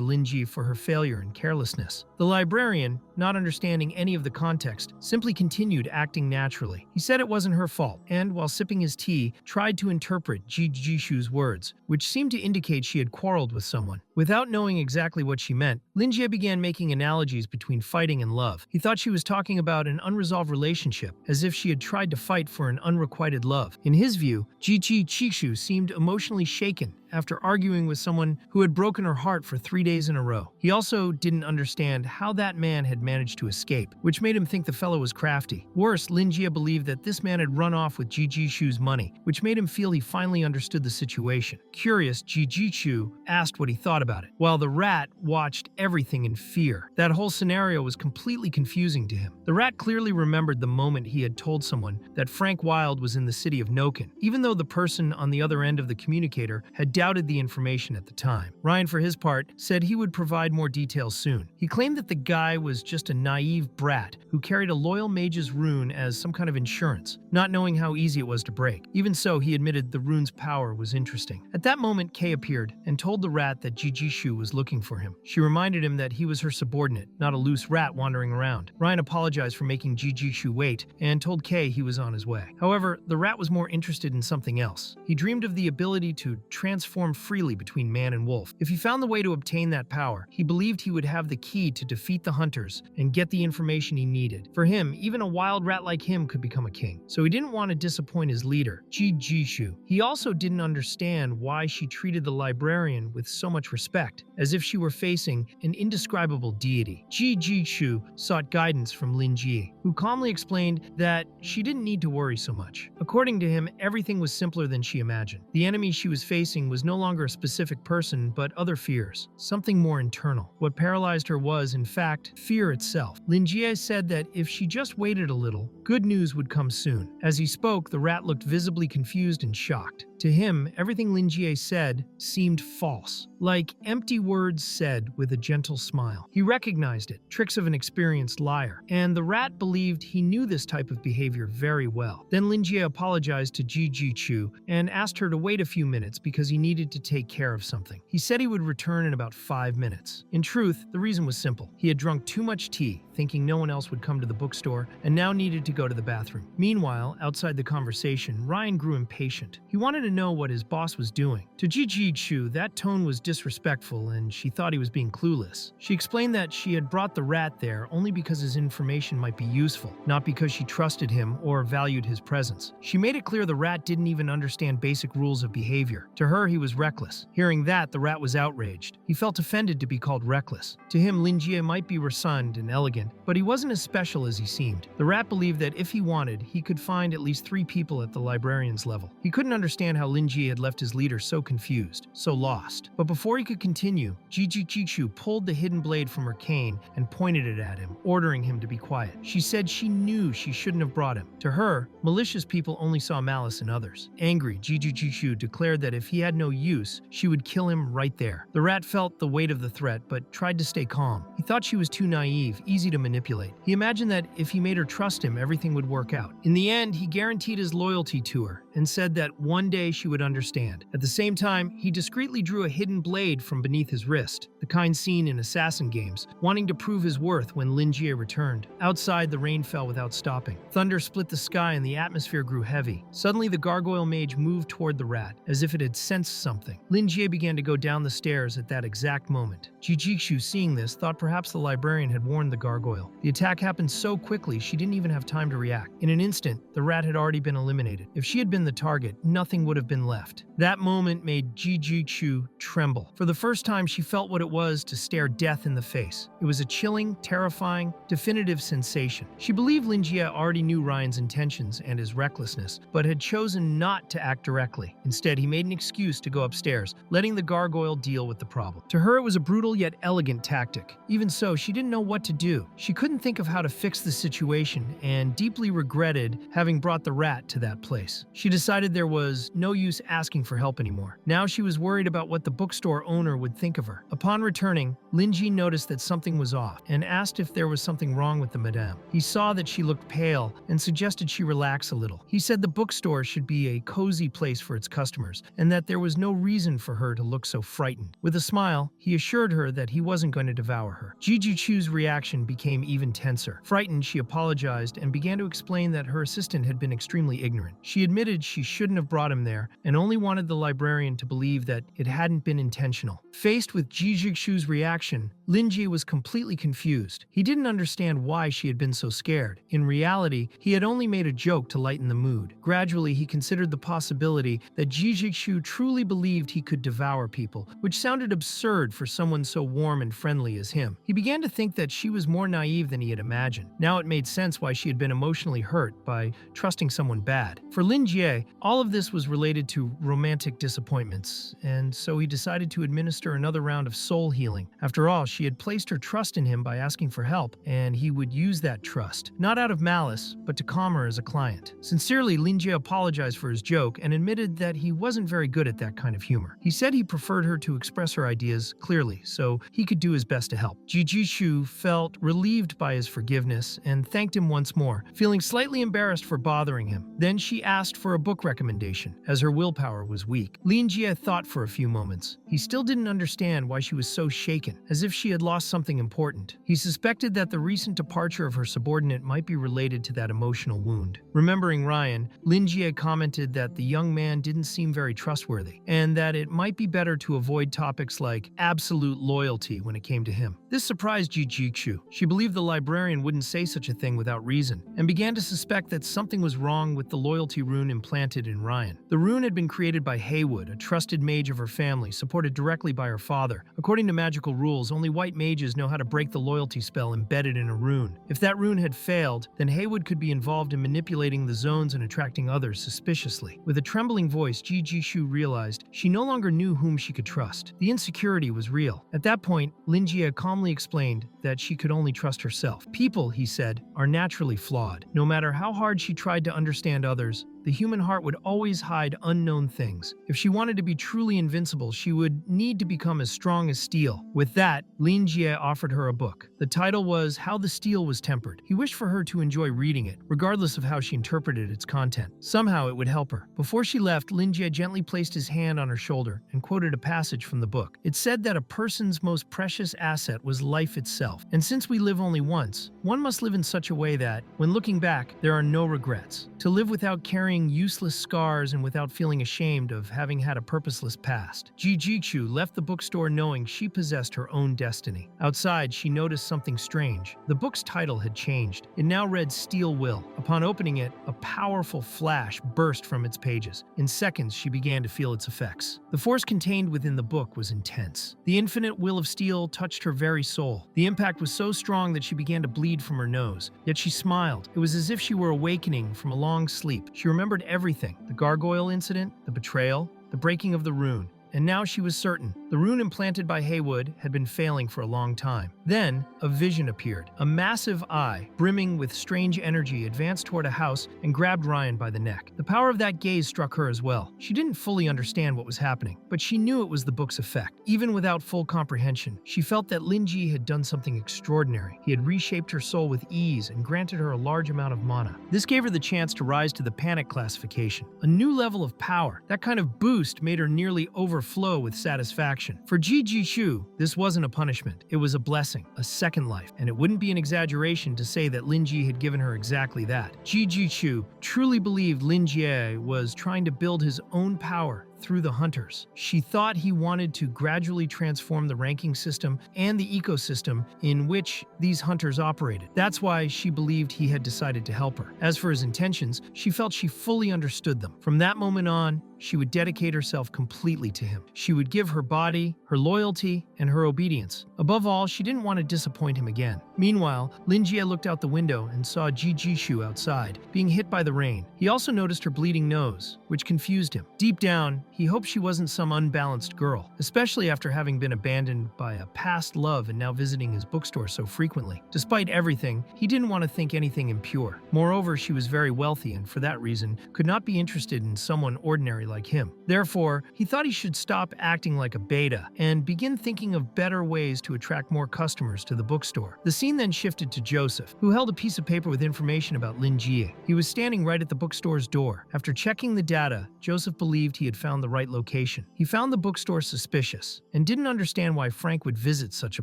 Lingi for her failure and carelessness. The librarian, not understanding any of the context, simply continued acting naturally. He said it wasn't her fault, and while sipping his tea, tried to interpret Ji Shu's words, which seemed to indicate she had quarreled with someone. Without knowing exactly what she meant, Lingi began making analogies between fighting and love. He thought she was talking about an unresolved relationship, as if she had tried to fight for an unrequited love. In his view, Ji Shu seemed emotionally shaken after arguing with someone who had broken her heart for 3 days in a row. He also didn't understand how that man had managed to escape, which made him think the fellow was crafty. Worse, Lingi believed that this man had run off with Ji Shu's money, which made him feel he finally understood the situation. Curious, Ji Shu asked what he thought about it, while the rat watched everything in fear. That whole scenario was completely confusing to him. The rat clearly remembered the moment he had told someone that Frank Wilde was in the city of Noken, even though the person on the other end of the communicator had doubted the information at the time. Ryan, for his part, said he would provide more details soon. He claimed that the guy was just a naive brat who carried a loyal mage's rune as some kind of insurance, not knowing how easy it was to break. Even so, he admitted the rune's power was interesting. At that moment, Kay appeared and told the rat that Ji Shu was looking for him. She reminded him that he was her subordinate, not a loose rat wandering around. Ryan apologized for making Ji Shu wait and told Kay he was on his way. However, the rat was more interested in something else. He dreamed of the ability to transform freely between man and wolf. If he found the way to obtain that power, he believed he would have the key to defeat the hunters and get the information he needed. For him, even a wild rat like him could become a king, so he didn't want to disappoint his leader, Ji Shu. He also didn't understand why she treated the librarian with so much respect, as if she were facing an indescribable deity. Ji Shu sought guidance from Lingi, who calmly explained that she didn't need to worry so much. According to him, everything was simpler than she imagined. The enemy she was facing was no longer a specific person, but other fears, something more internal. What paralyzed her was, in fact, fear itself. Lingi said that if she just waited a little, good news would come soon. As he spoke, the rat looked visibly confused and shocked. To him, everything Lingi said seemed false, like empty words said with a gentle smile. He recognized it, tricks of an experienced liar, and the rat believed he knew this type of behavior very well. Then Lingi apologized to Ji Shu and asked her to wait a few minutes because he needed to take care of something. He said he would return in about 5 minutes. In truth, the reason was simple. He had drunk too much tea, thinking no one else would come to the bookstore, and now needed to go to the bathroom. Meanwhile, outside the conversation, Ryan grew impatient. He wanted to know what his boss was doing. To Ji Shu, that tone was disrespectful, and she thought he was being clueless. She explained that she had brought the rat there only because his information might be useful, not because she trusted him or valued his presence. She made it clear the rat didn't even understand basic rules of behavior. To her, he was reckless. Hearing that, the rat was outraged. He felt offended to be called reckless. To him, Lingi might be resigned and elegant, but he wasn't as special as he seemed. The rat believed that if he wanted, he could find at least 3 people at the librarian's level. He couldn't understand how Lingi had left his leader so confused, so lost. But before he could continue, Ji Shu pulled the hidden blade from her cane and pointed it at him, ordering him to be quiet. She said she knew she shouldn't have brought him. To her, malicious people only saw malice in others. Angry, Ji Shu declared that if he had no use, she would kill him right there. The rat felt the weight of the threat, but tried to stay calm. He thought she was too naive, easy to manipulate. He imagined that if he made her trust him, everything would work out. In the end, he guaranteed his loyalty to her and said that one day she would understand. At the same time, he discreetly drew a hidden blade from beneath his wrist, the kind seen in assassin games, wanting to prove his worth when Lingi returned. Outside, the rain fell without stopping. Thunder split the sky and the atmosphere grew heavy. Suddenly, the gargoyle mage moved toward the rat, as if it had sensed something. Lingi began to go down the stairs at that exact moment. Jijikshu, seeing this, thought perhaps the librarian had warned the gargoyle. The attack happened so quickly she didn't even have time to react. In an instant, the rat had already been eliminated. If she had been the target, nothing would have been left. That moment made Jijikshu tremble. For the first time, she felt what it was to stare death in the face. It was a chilling, terrifying, definitive sensation. She believed Lingi already knew Ryan's intentions and his recklessness, but had chosen not to act directly. Instead, he made an excuse to go upstairs, letting the gargoyle deal with the problem. To her, it was a brutal yet elegant tactic. Even so, she didn't know what to do. She couldn't think of how to fix the situation and deeply regretted having brought the rat to that place. She decided there was no use asking for help anymore. Now she was worried about what the bookstore owner would think of her. Upon returning, Lingi noticed that something was off and asked if there was something wrong with the madame. He saw that she looked pale and suggested she relax a little. He said the bookstore should be a cozy place for its customers and that there was no reason for her to look so frightened. With a smile, he assured her that he wasn't going to devour her. Jijichu's reaction became even tenser. Frightened, she apologized and began to explain that her assistant had been extremely ignorant. She admitted she shouldn't have brought him there and only wanted the librarian to believe that it hadn't been intentional. Faced with Jijikshu's reaction, Lingi was completely confused. He didn't understand why she had been so scared. In reality, he had only made a joke to lighten the mood. Gradually, he considered the possibility that Jijikshu truly believed he could devour people, which sounded absurd for someone so warm and friendly as him. He began to think that she was more naive than he had imagined. Now it made sense why she had been emotionally hurt by trusting someone bad. For Lingi, all of this was related to romantic disappointments, and so he decided to administer another round of soul healing. After all, she had placed her trust in him by asking for help, and he would use that trust, not out of malice, but to calm her as a client. Sincerely, Lingi apologized for his joke and admitted that he wasn't very good at that kind of humor. He said he preferred her to express her ideas clearly, so he could do his best to help. Jijikshu felt relieved by his forgiveness and thanked him once more, feeling slightly embarrassed for bothering him. Then she asked for a book recommendation, as her willpower was weak. Lingi thought for a few moments. He still didn't understand why she was so shaken, as if she had lost something important. He suspected that the recent departure of her subordinate might be related to that emotional wound. Remembering Ryan, Lingi commented that the young man didn't seem very trustworthy, and that it might be better to avoid topics like absolute loyalty when it came to him. This surprised Jijikshu. She believed the librarian wouldn't say such a thing without reason, and began to suspect that something was wrong with the loyalty rune implanted in Ryan. The rune had been created by Haywood, a trusted mage of her family, supported directly by her father. According to magical rules, only white mages know how to break the loyalty spell embedded in a rune. If that rune had failed, then Haywood could be involved in manipulating the zones and attracting others suspiciously. With a trembling voice, Jijikshu realized she no longer knew whom she could trust. The insecurity was real. At that point, Lingi calmly explained that she could only trust herself. People, he said, are naturally flawed. No matter how hard she tried to understand others, the human heart would always hide unknown things. If she wanted to be truly invincible, she would need to become as strong as steel. With that, Lingi offered her a book. The title was How the Steel Was Tempered. He wished for her to enjoy reading it, regardless of how she interpreted its content. Somehow it would help her. Before she left, Lingi gently placed his hand on her shoulder and quoted a passage from the book. It said that a person's most precious asset was life itself. And since we live only once, one must live in such a way that, when looking back, there are no regrets. To live without carrying useless scars and without feeling ashamed of having had a purposeless past. Jijikshu left the bookstore knowing she possessed her own destiny. Outside, she noticed something strange. The book's title had changed. It now read Steel Will. Upon opening it, a powerful flash burst from its pages. In seconds, she began to feel its effects. The force contained within the book was intense. The infinite will of steel touched her very soul. The impact was so strong that she began to bleed from her nose. Yet she smiled. It was as if she were awakening from a long sleep. She remembered everything: the gargoyle incident, the betrayal, the breaking of the rune. And now she was certain The rune implanted by Haywood had been failing for a long time. Then, a vision appeared. A massive eye, brimming with strange energy, advanced toward a house and grabbed Ryan by the neck. The power of that gaze struck her as well. She didn't fully understand what was happening, but she knew it was the book's effect. Even without full comprehension, she felt that Lingi had done something extraordinary. He had reshaped her soul with ease and granted her a large amount of mana. This gave her the chance to rise to the panic classification, a new level of power. That kind of boost made her nearly overflow with satisfaction. For Ji Shu, this wasn't a punishment. It was a blessing, a second life, and it wouldn't be an exaggeration to say that Lingi had given her exactly that. Ji Shu truly believed Lin Jie was trying to build his own power through the hunters. She thought he wanted to gradually transform the ranking system and the ecosystem in which these hunters operated. That's why she believed he had decided to help her. As for his intentions, she felt she fully understood them. From that moment on, she would dedicate herself completely to him. She would give her body, her loyalty, and her obedience. Above all, she didn't want to disappoint him again. Meanwhile, Lin Jie looked out the window and saw Ji Shu outside, being hit by the rain. He also noticed her bleeding nose, which confused him. Deep down, he hoped she wasn't some unbalanced girl, especially after having been abandoned by a past love and now visiting his bookstore so frequently. Despite everything, he didn't want to think anything impure. Moreover, she was very wealthy and for that reason could not be interested in someone ordinary like him. Therefore, he thought he should stop acting like a beta and begin thinking of better ways to attract more customers to the bookstore. The scene then shifted to Joseph, who held a piece of paper with information about Lin Jie. He was standing right at the bookstore's door. After checking the data, Joseph believed he had found the right location. He found the bookstore suspicious and didn't understand why Frank would visit such a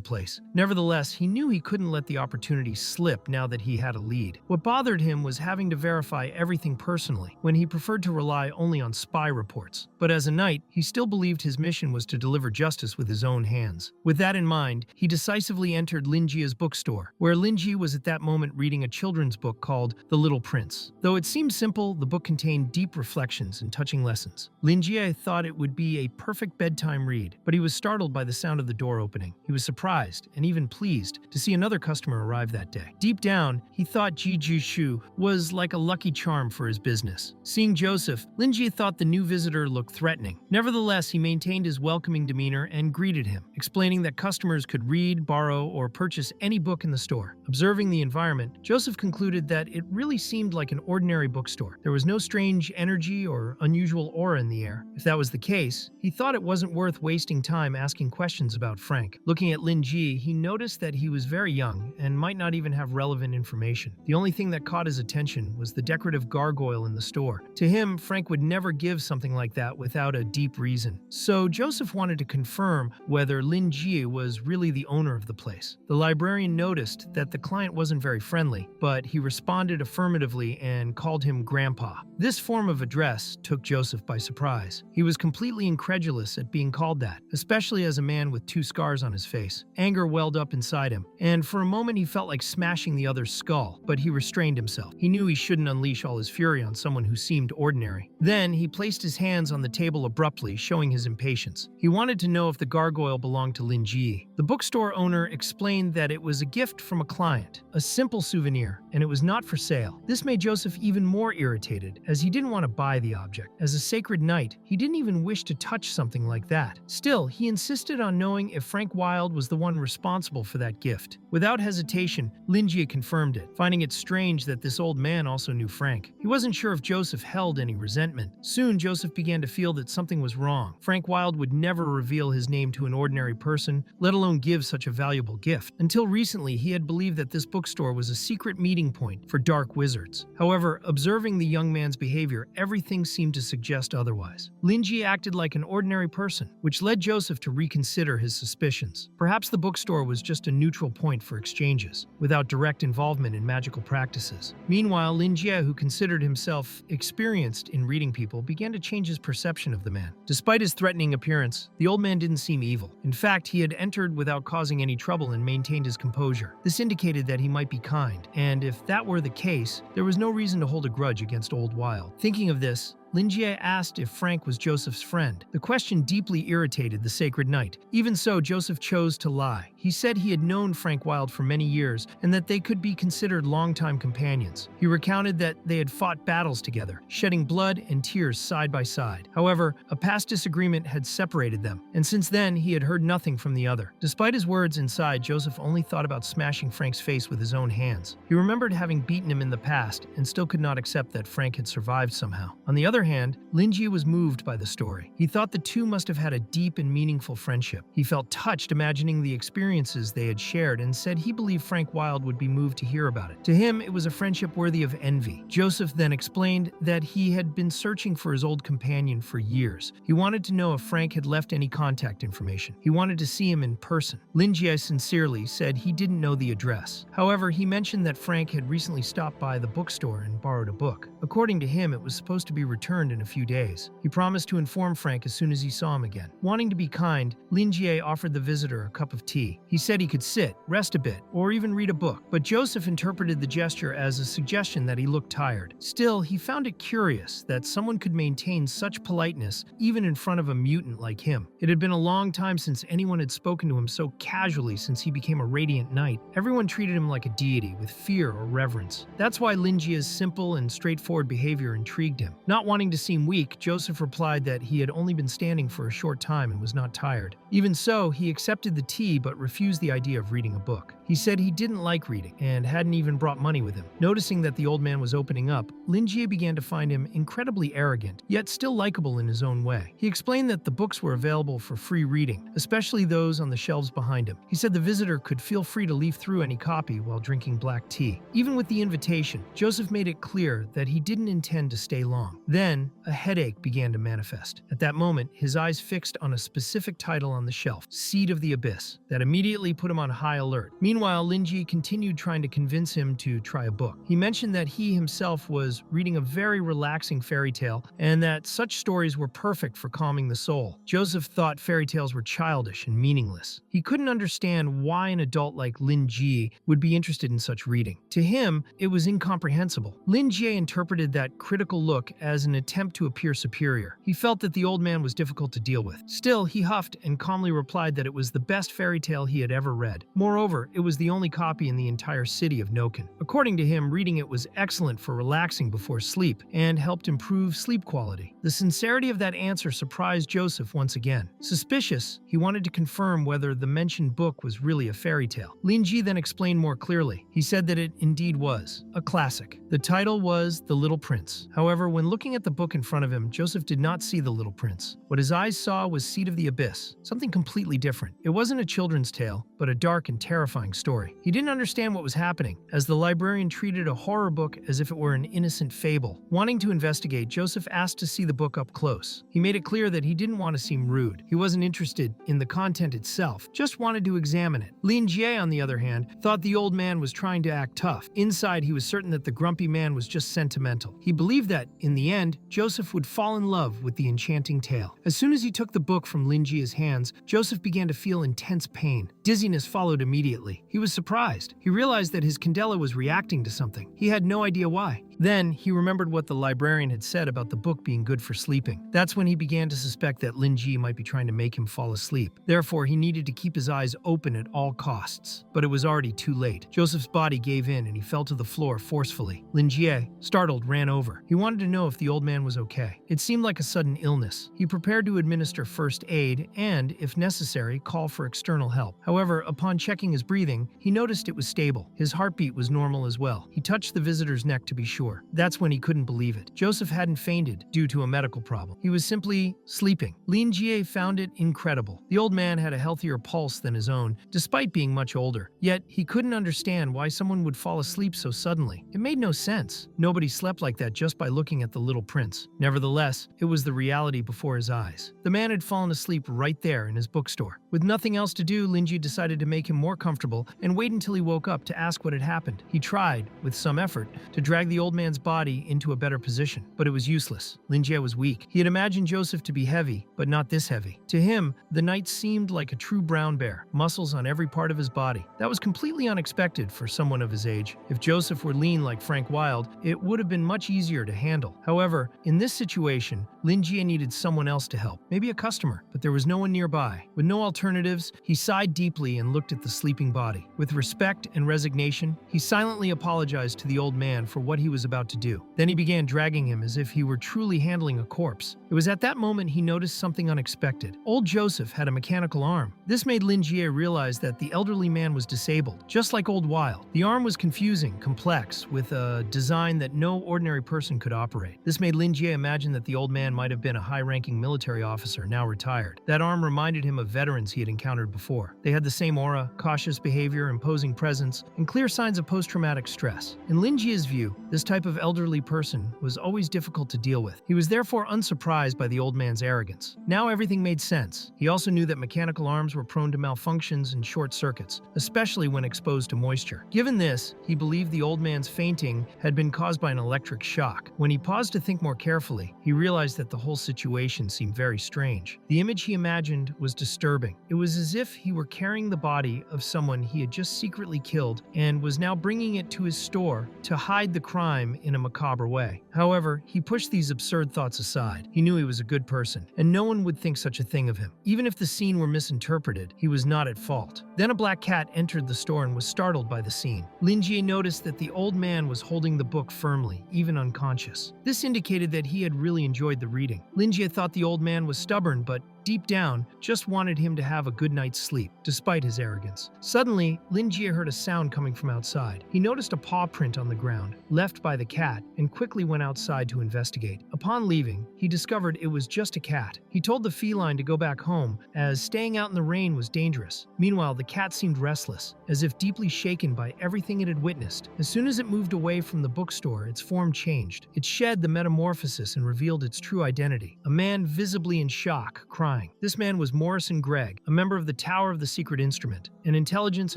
place. Nevertheless, he knew he couldn't let the opportunity slip now that he had a lead. What bothered him was having to verify everything personally, when he preferred to rely only on spy reports. But as a knight, he still believed his mission was to deliver justice with his own hands. With that in mind, he decisively entered Lin Jie's bookstore, where Lin Jie was at that moment reading a children's book called The Little Prince. Though it seemed simple, the book contained deep reflections and touching lessons. Lin Jie thought it would be a perfect bedtime read, but he was startled by the sound of the door opening. He was surprised and even pleased to see another customer arrive that day. Deep down, he thought Ji Shu was like a lucky charm for his business. Seeing Joseph, Lin Jie thought the new visitor looked threatening. Nevertheless, he maintained his welcoming demeanor and greeted him, explaining that customers could read, borrow, or purchase any book in the store. Observing the environment, Joseph concluded that it really seemed like an ordinary bookstore. There was no strange energy or unusual aura in the air. If that was the case, he thought it wasn't worth wasting time asking questions about Frank. Looking at Lin Jie, he noticed that he was very young and might not even have relevant information. The only thing that caught his attention was the decorative gargoyle in the store. To him, Frank would never give something like that without a deep reason. So Joseph wanted to confirm whether Lin Jie was really the owner of the place. The librarian noticed that the client wasn't very friendly, but he responded affirmatively and called him Grandpa. This form of address took Joseph by surprise. He was completely incredulous at being called that, especially as a man with 2 scars on his face. Anger welled up inside him, and for a moment he felt like smashing the other's skull, but he restrained himself. He knew he shouldn't unleash all his fury on someone who seemed ordinary. Then he placed his hands on the table abruptly, showing his impatience. He wanted to know if the gargoyle belonged to Lin Jie. The bookstore owner explained that it was a gift from a client, a simple souvenir, and it was not for sale. This made Joseph even more irritated, as he didn't want to buy the object. As a sacred knight, he didn't even wish to touch something like that. Still, he insisted on knowing if Frank Wilde was the one responsible for that gift. Without hesitation, Lin Jie confirmed it, finding it strange that this old man also knew Frank. He wasn't sure if Joseph held any resentment. Soon, Joseph began to feel that something was wrong. Frank Wilde would never reveal his name to an ordinary person, let alone give such a valuable gift. Until recently, he had believed that this bookstore was a secret meeting point for dark wizards. However, observing the young man's behavior, everything seemed to suggest otherwise. Lin Jie acted like an ordinary person, which led Joseph to reconsider his suspicions. Perhaps the bookstore was just a neutral point for exchanges, without direct involvement in magical practices. Meanwhile, Lin Jie, who considered himself experienced in reading people, began to change his perception of the man. Despite his threatening appearance, the old man didn't seem evil. In fact, he had entered without causing any trouble and maintained his composure. This indicated that he might be kind, and if that were the case, there was no reason to hold a grudge against old Wilde. Thinking of this, Lingi asked if Frank was Joseph's friend. The question deeply irritated the Sacred Knight. Even so, Joseph chose to lie. He said he had known Frank Wilde for many years and that they could be considered longtime companions. He recounted that they had fought battles together, shedding blood and tears side by side. However, a past disagreement had separated them, and since then he had heard nothing from the other. Despite his words inside, Joseph only thought about smashing Frank's face with his own hands. He remembered having beaten him in the past and still could not accept that Frank had survived somehow. On the other hand, Lingi was moved by the story. He thought the two must have had a deep and meaningful friendship. He felt touched imagining the experiences they had shared and said he believed Frank Wilde would be moved to hear about it. To him, it was a friendship worthy of envy. Joseph then explained that he had been searching for his old companion for years. He wanted to know if Frank had left any contact information. He wanted to see him in person. Lingi sincerely said he didn't know the address. However, he mentioned that Frank had recently stopped by the bookstore and borrowed a book. According to him, it was supposed to be returned in a few days. He promised to inform Frank as soon as he saw him again. Wanting to be kind, Lingi offered the visitor a cup of tea. He said he could sit, rest a bit, or even read a book, but Joseph interpreted the gesture as a suggestion that he looked tired. Still, he found it curious that someone could maintain such politeness even in front of a mutant like him. It had been a long time since anyone had spoken to him so casually since he became a radiant knight. Everyone treated him like a deity with fear or reverence. That's why Lingi's simple and straightforward behavior intrigued him. Not wanting to seem weak, Joseph replied that he had only been standing for a short time and was not tired. Even so, he accepted the tea but refused the idea of reading a book. He said he didn't like reading and hadn't even brought money with him. Noticing that the old man was opening up, Lingi began to find him incredibly arrogant, yet still likable in his own way. He explained that the books were available for free reading, especially those on the shelves behind him. He said the visitor could feel free to leaf through any copy while drinking black tea. Even with the invitation, Joseph made it clear that he didn't intend to stay long. Then, a headache began to manifest. At that moment, his eyes fixed on a specific title on the shelf, Seed of the Abyss, that immediately put him on high alert. Meanwhile, Lingi continued trying to convince him to try a book. He mentioned that he himself was reading a very relaxing fairy tale and that such stories were perfect for calming the soul. Joseph thought fairy tales were childish and meaningless. He couldn't understand why an adult like Lingi would be interested in such reading. To him, it was incomprehensible. Lingi interpreted that critical look as an attempt to appear superior. He felt that the old man was difficult to deal with. Still, he huffed and calmly replied that it was the best fairy tale he had ever read. Moreover, it was the only copy in the entire city of Noken. According to him, reading it was excellent for relaxing before sleep and helped improve sleep quality. The sincerity of that answer surprised Joseph once again. Suspicious, he wanted to confirm whether the mentioned book was really a fairy tale. Lingi then explained more clearly. He said that it indeed was a classic. The title was The Little Prince. However, when looking at the book in front of him, Joseph did not see The Little Prince. What his eyes saw was Seed of the Abyss, something completely different. It wasn't a children's tale, but a dark and terrifying story. He didn't understand what was happening, as the librarian treated a horror book as if it were an innocent fable. Wanting to investigate, Joseph asked to see the book up close. He made it clear that he didn't want to seem rude. He wasn't interested in the content itself, just wanted to examine it. Lingi, on the other hand, thought the old man was trying to act tough. Inside, he was certain that the grumpy man was just sentimental. He believed that, in the end, Joseph would fall in love with the enchanting tale. As soon as he took the book from Lingi's hands, Joseph began to feel intense pain. Dizziness followed immediately. He was surprised. He realized that his candela was reacting to something. He had no idea why. Then, he remembered what the librarian had said about the book being good for sleeping. That's when he began to suspect that Lingi might be trying to make him fall asleep. Therefore, he needed to keep his eyes open at all costs. But it was already too late. Joseph's body gave in and he fell to the floor forcefully. Lingi, startled, ran over. He wanted to know if the old man was okay. It seemed like a sudden illness. He prepared to administer first aid and, if necessary, call for external help. However, upon checking his breathing, he noticed it was stable. His heartbeat was normal as well. He touched the visitor's neck to be sure. That's when he couldn't believe it. Joseph hadn't fainted due to a medical problem. He was simply sleeping. Lingi found it incredible. The old man had a healthier pulse than his own, despite being much older. Yet, he couldn't understand why someone would fall asleep so suddenly. It made no sense. Nobody slept like that just by looking at the little prince. Nevertheless, it was the reality before his eyes. The man had fallen asleep right there in his bookstore. With nothing else to do, Lingi decided to make him more comfortable and wait until he woke up to ask what had happened. He tried, with some effort, to drag the old man man's body into a better position, but it was useless. Lingi was weak. He had imagined Joseph to be heavy, but not this heavy. To him, the knight seemed like a true brown bear, muscles on every part of his body. That was completely unexpected for someone of his age. If Joseph were lean like Frank Wilde, it would have been much easier to handle. However, in this situation, Lingi needed someone else to help, maybe a customer, but there was no one nearby. With no alternatives, he sighed deeply and looked at the sleeping body. With respect and resignation, he silently apologized to the old man for what he was about to do. Then he began dragging him as if he were truly handling a corpse. It was at that moment he noticed something unexpected. Old Joseph had a mechanical arm. This made Lingi realize that the elderly man was disabled, just like old Wilde. The arm was confusing, complex, with a design that no ordinary person could operate. This made Lingi imagine that the old man might have been a high-ranking military officer, now retired. That arm reminded him of veterans he had encountered before. They had the same aura, cautious behavior, imposing presence, and clear signs of post-traumatic stress. In Lingi's view, this type of elderly person was always difficult to deal with. He was therefore unsurprised by the old man's arrogance. Now everything made sense. He also knew that mechanical arms were prone to malfunctions and short circuits, especially when exposed to moisture. Given this, he believed the old man's fainting had been caused by an electric shock. When he paused to think more carefully, he realized that the whole situation seemed very strange. The image he imagined was disturbing. It was as if he were carrying the body of someone he had just secretly killed and was now bringing it to his store to hide the crime in a macabre way. However, he pushed these absurd thoughts aside. He knew he was a good person, and no one would think such a thing of him. Even if the scene were misinterpreted, he was not at fault. Then a black cat entered the store and was startled by the scene. Lingi noticed that the old man was holding the book firmly, even unconscious. This indicated that he had really enjoyed the reading. Lingi thought the old man was stubborn, but deep down, just wanted him to have a good night's sleep, despite his arrogance. Suddenly, Lingi heard a sound coming from outside. He noticed a paw print on the ground, left by the cat, and quickly went outside to investigate. Upon leaving, he discovered it was just a cat. He told the feline to go back home, as staying out in the rain was dangerous. Meanwhile, the cat seemed restless, as if deeply shaken by everything it had witnessed. As soon as it moved away from the bookstore, its form changed. It shed the metamorphosis and revealed its true identity. A man visibly in shock, crying. This man was Morrison Gregg, a member of the Tower of the Secret Instrument, an intelligence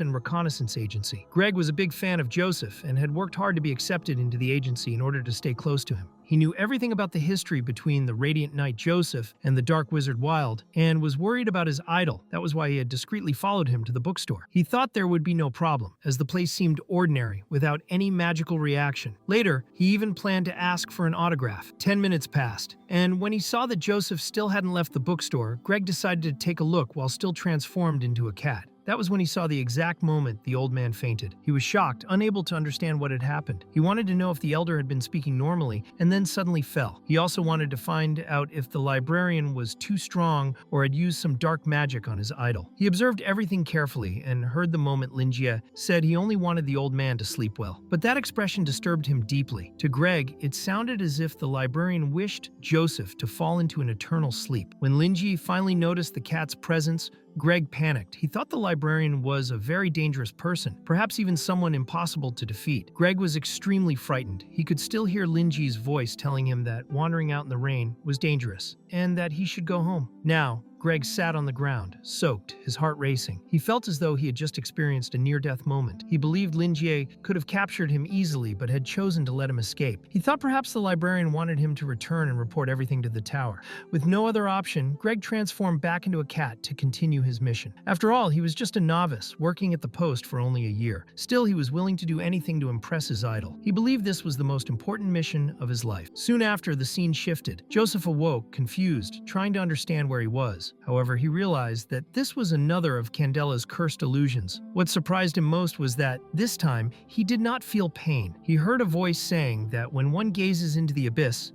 and reconnaissance agency. Gregg was a big fan of Joseph and had worked hard to be accepted into the agency in order to stay close to him. He knew everything about the history between the Radiant Knight Joseph and the Dark Wizard Wilde, and was worried about his idol. That was why he had discreetly followed him to the bookstore. He thought there would be no problem, as the place seemed ordinary, without any magical reaction. Later, he even planned to ask for an autograph. 10 minutes passed, and when he saw that Joseph still hadn't left the bookstore, Gregg decided to take a look while still transformed into a cat. That was when he saw the exact moment the old man fainted. He was shocked, unable to understand what had happened. He wanted to know if the elder had been speaking normally, and then suddenly fell. He also wanted to find out if the librarian was too strong or had used some dark magic on his idol. He observed everything carefully and heard the moment Lingi said he only wanted the old man to sleep well. But that expression disturbed him deeply. To Gregg, it sounded as if the librarian wished Joseph to fall into an eternal sleep. When Lingi finally noticed the cat's presence, Gregg panicked. He thought the librarian was a very dangerous person, perhaps even someone impossible to defeat. Gregg was extremely frightened. He could still hear Lingi's voice telling him that wandering out in the rain was dangerous, and that he should go home. Now, Gregg sat on the ground, soaked, his heart racing. He felt as though he had just experienced a near-death moment. He believed Lingi could have captured him easily, but had chosen to let him escape. He thought perhaps the librarian wanted him to return and report everything to the tower. With no other option, Gregg transformed back into a cat to continue his mission. After all, he was just a novice, working at the post for only a year. Still, he was willing to do anything to impress his idol. He believed this was the most important mission of his life. Soon after, the scene shifted. Joseph awoke, confused, trying to understand where he was. However, he realized that this was another of Candela's cursed illusions. What surprised him most was that, this time, he did not feel pain. He heard a voice saying that when one gazes into the abyss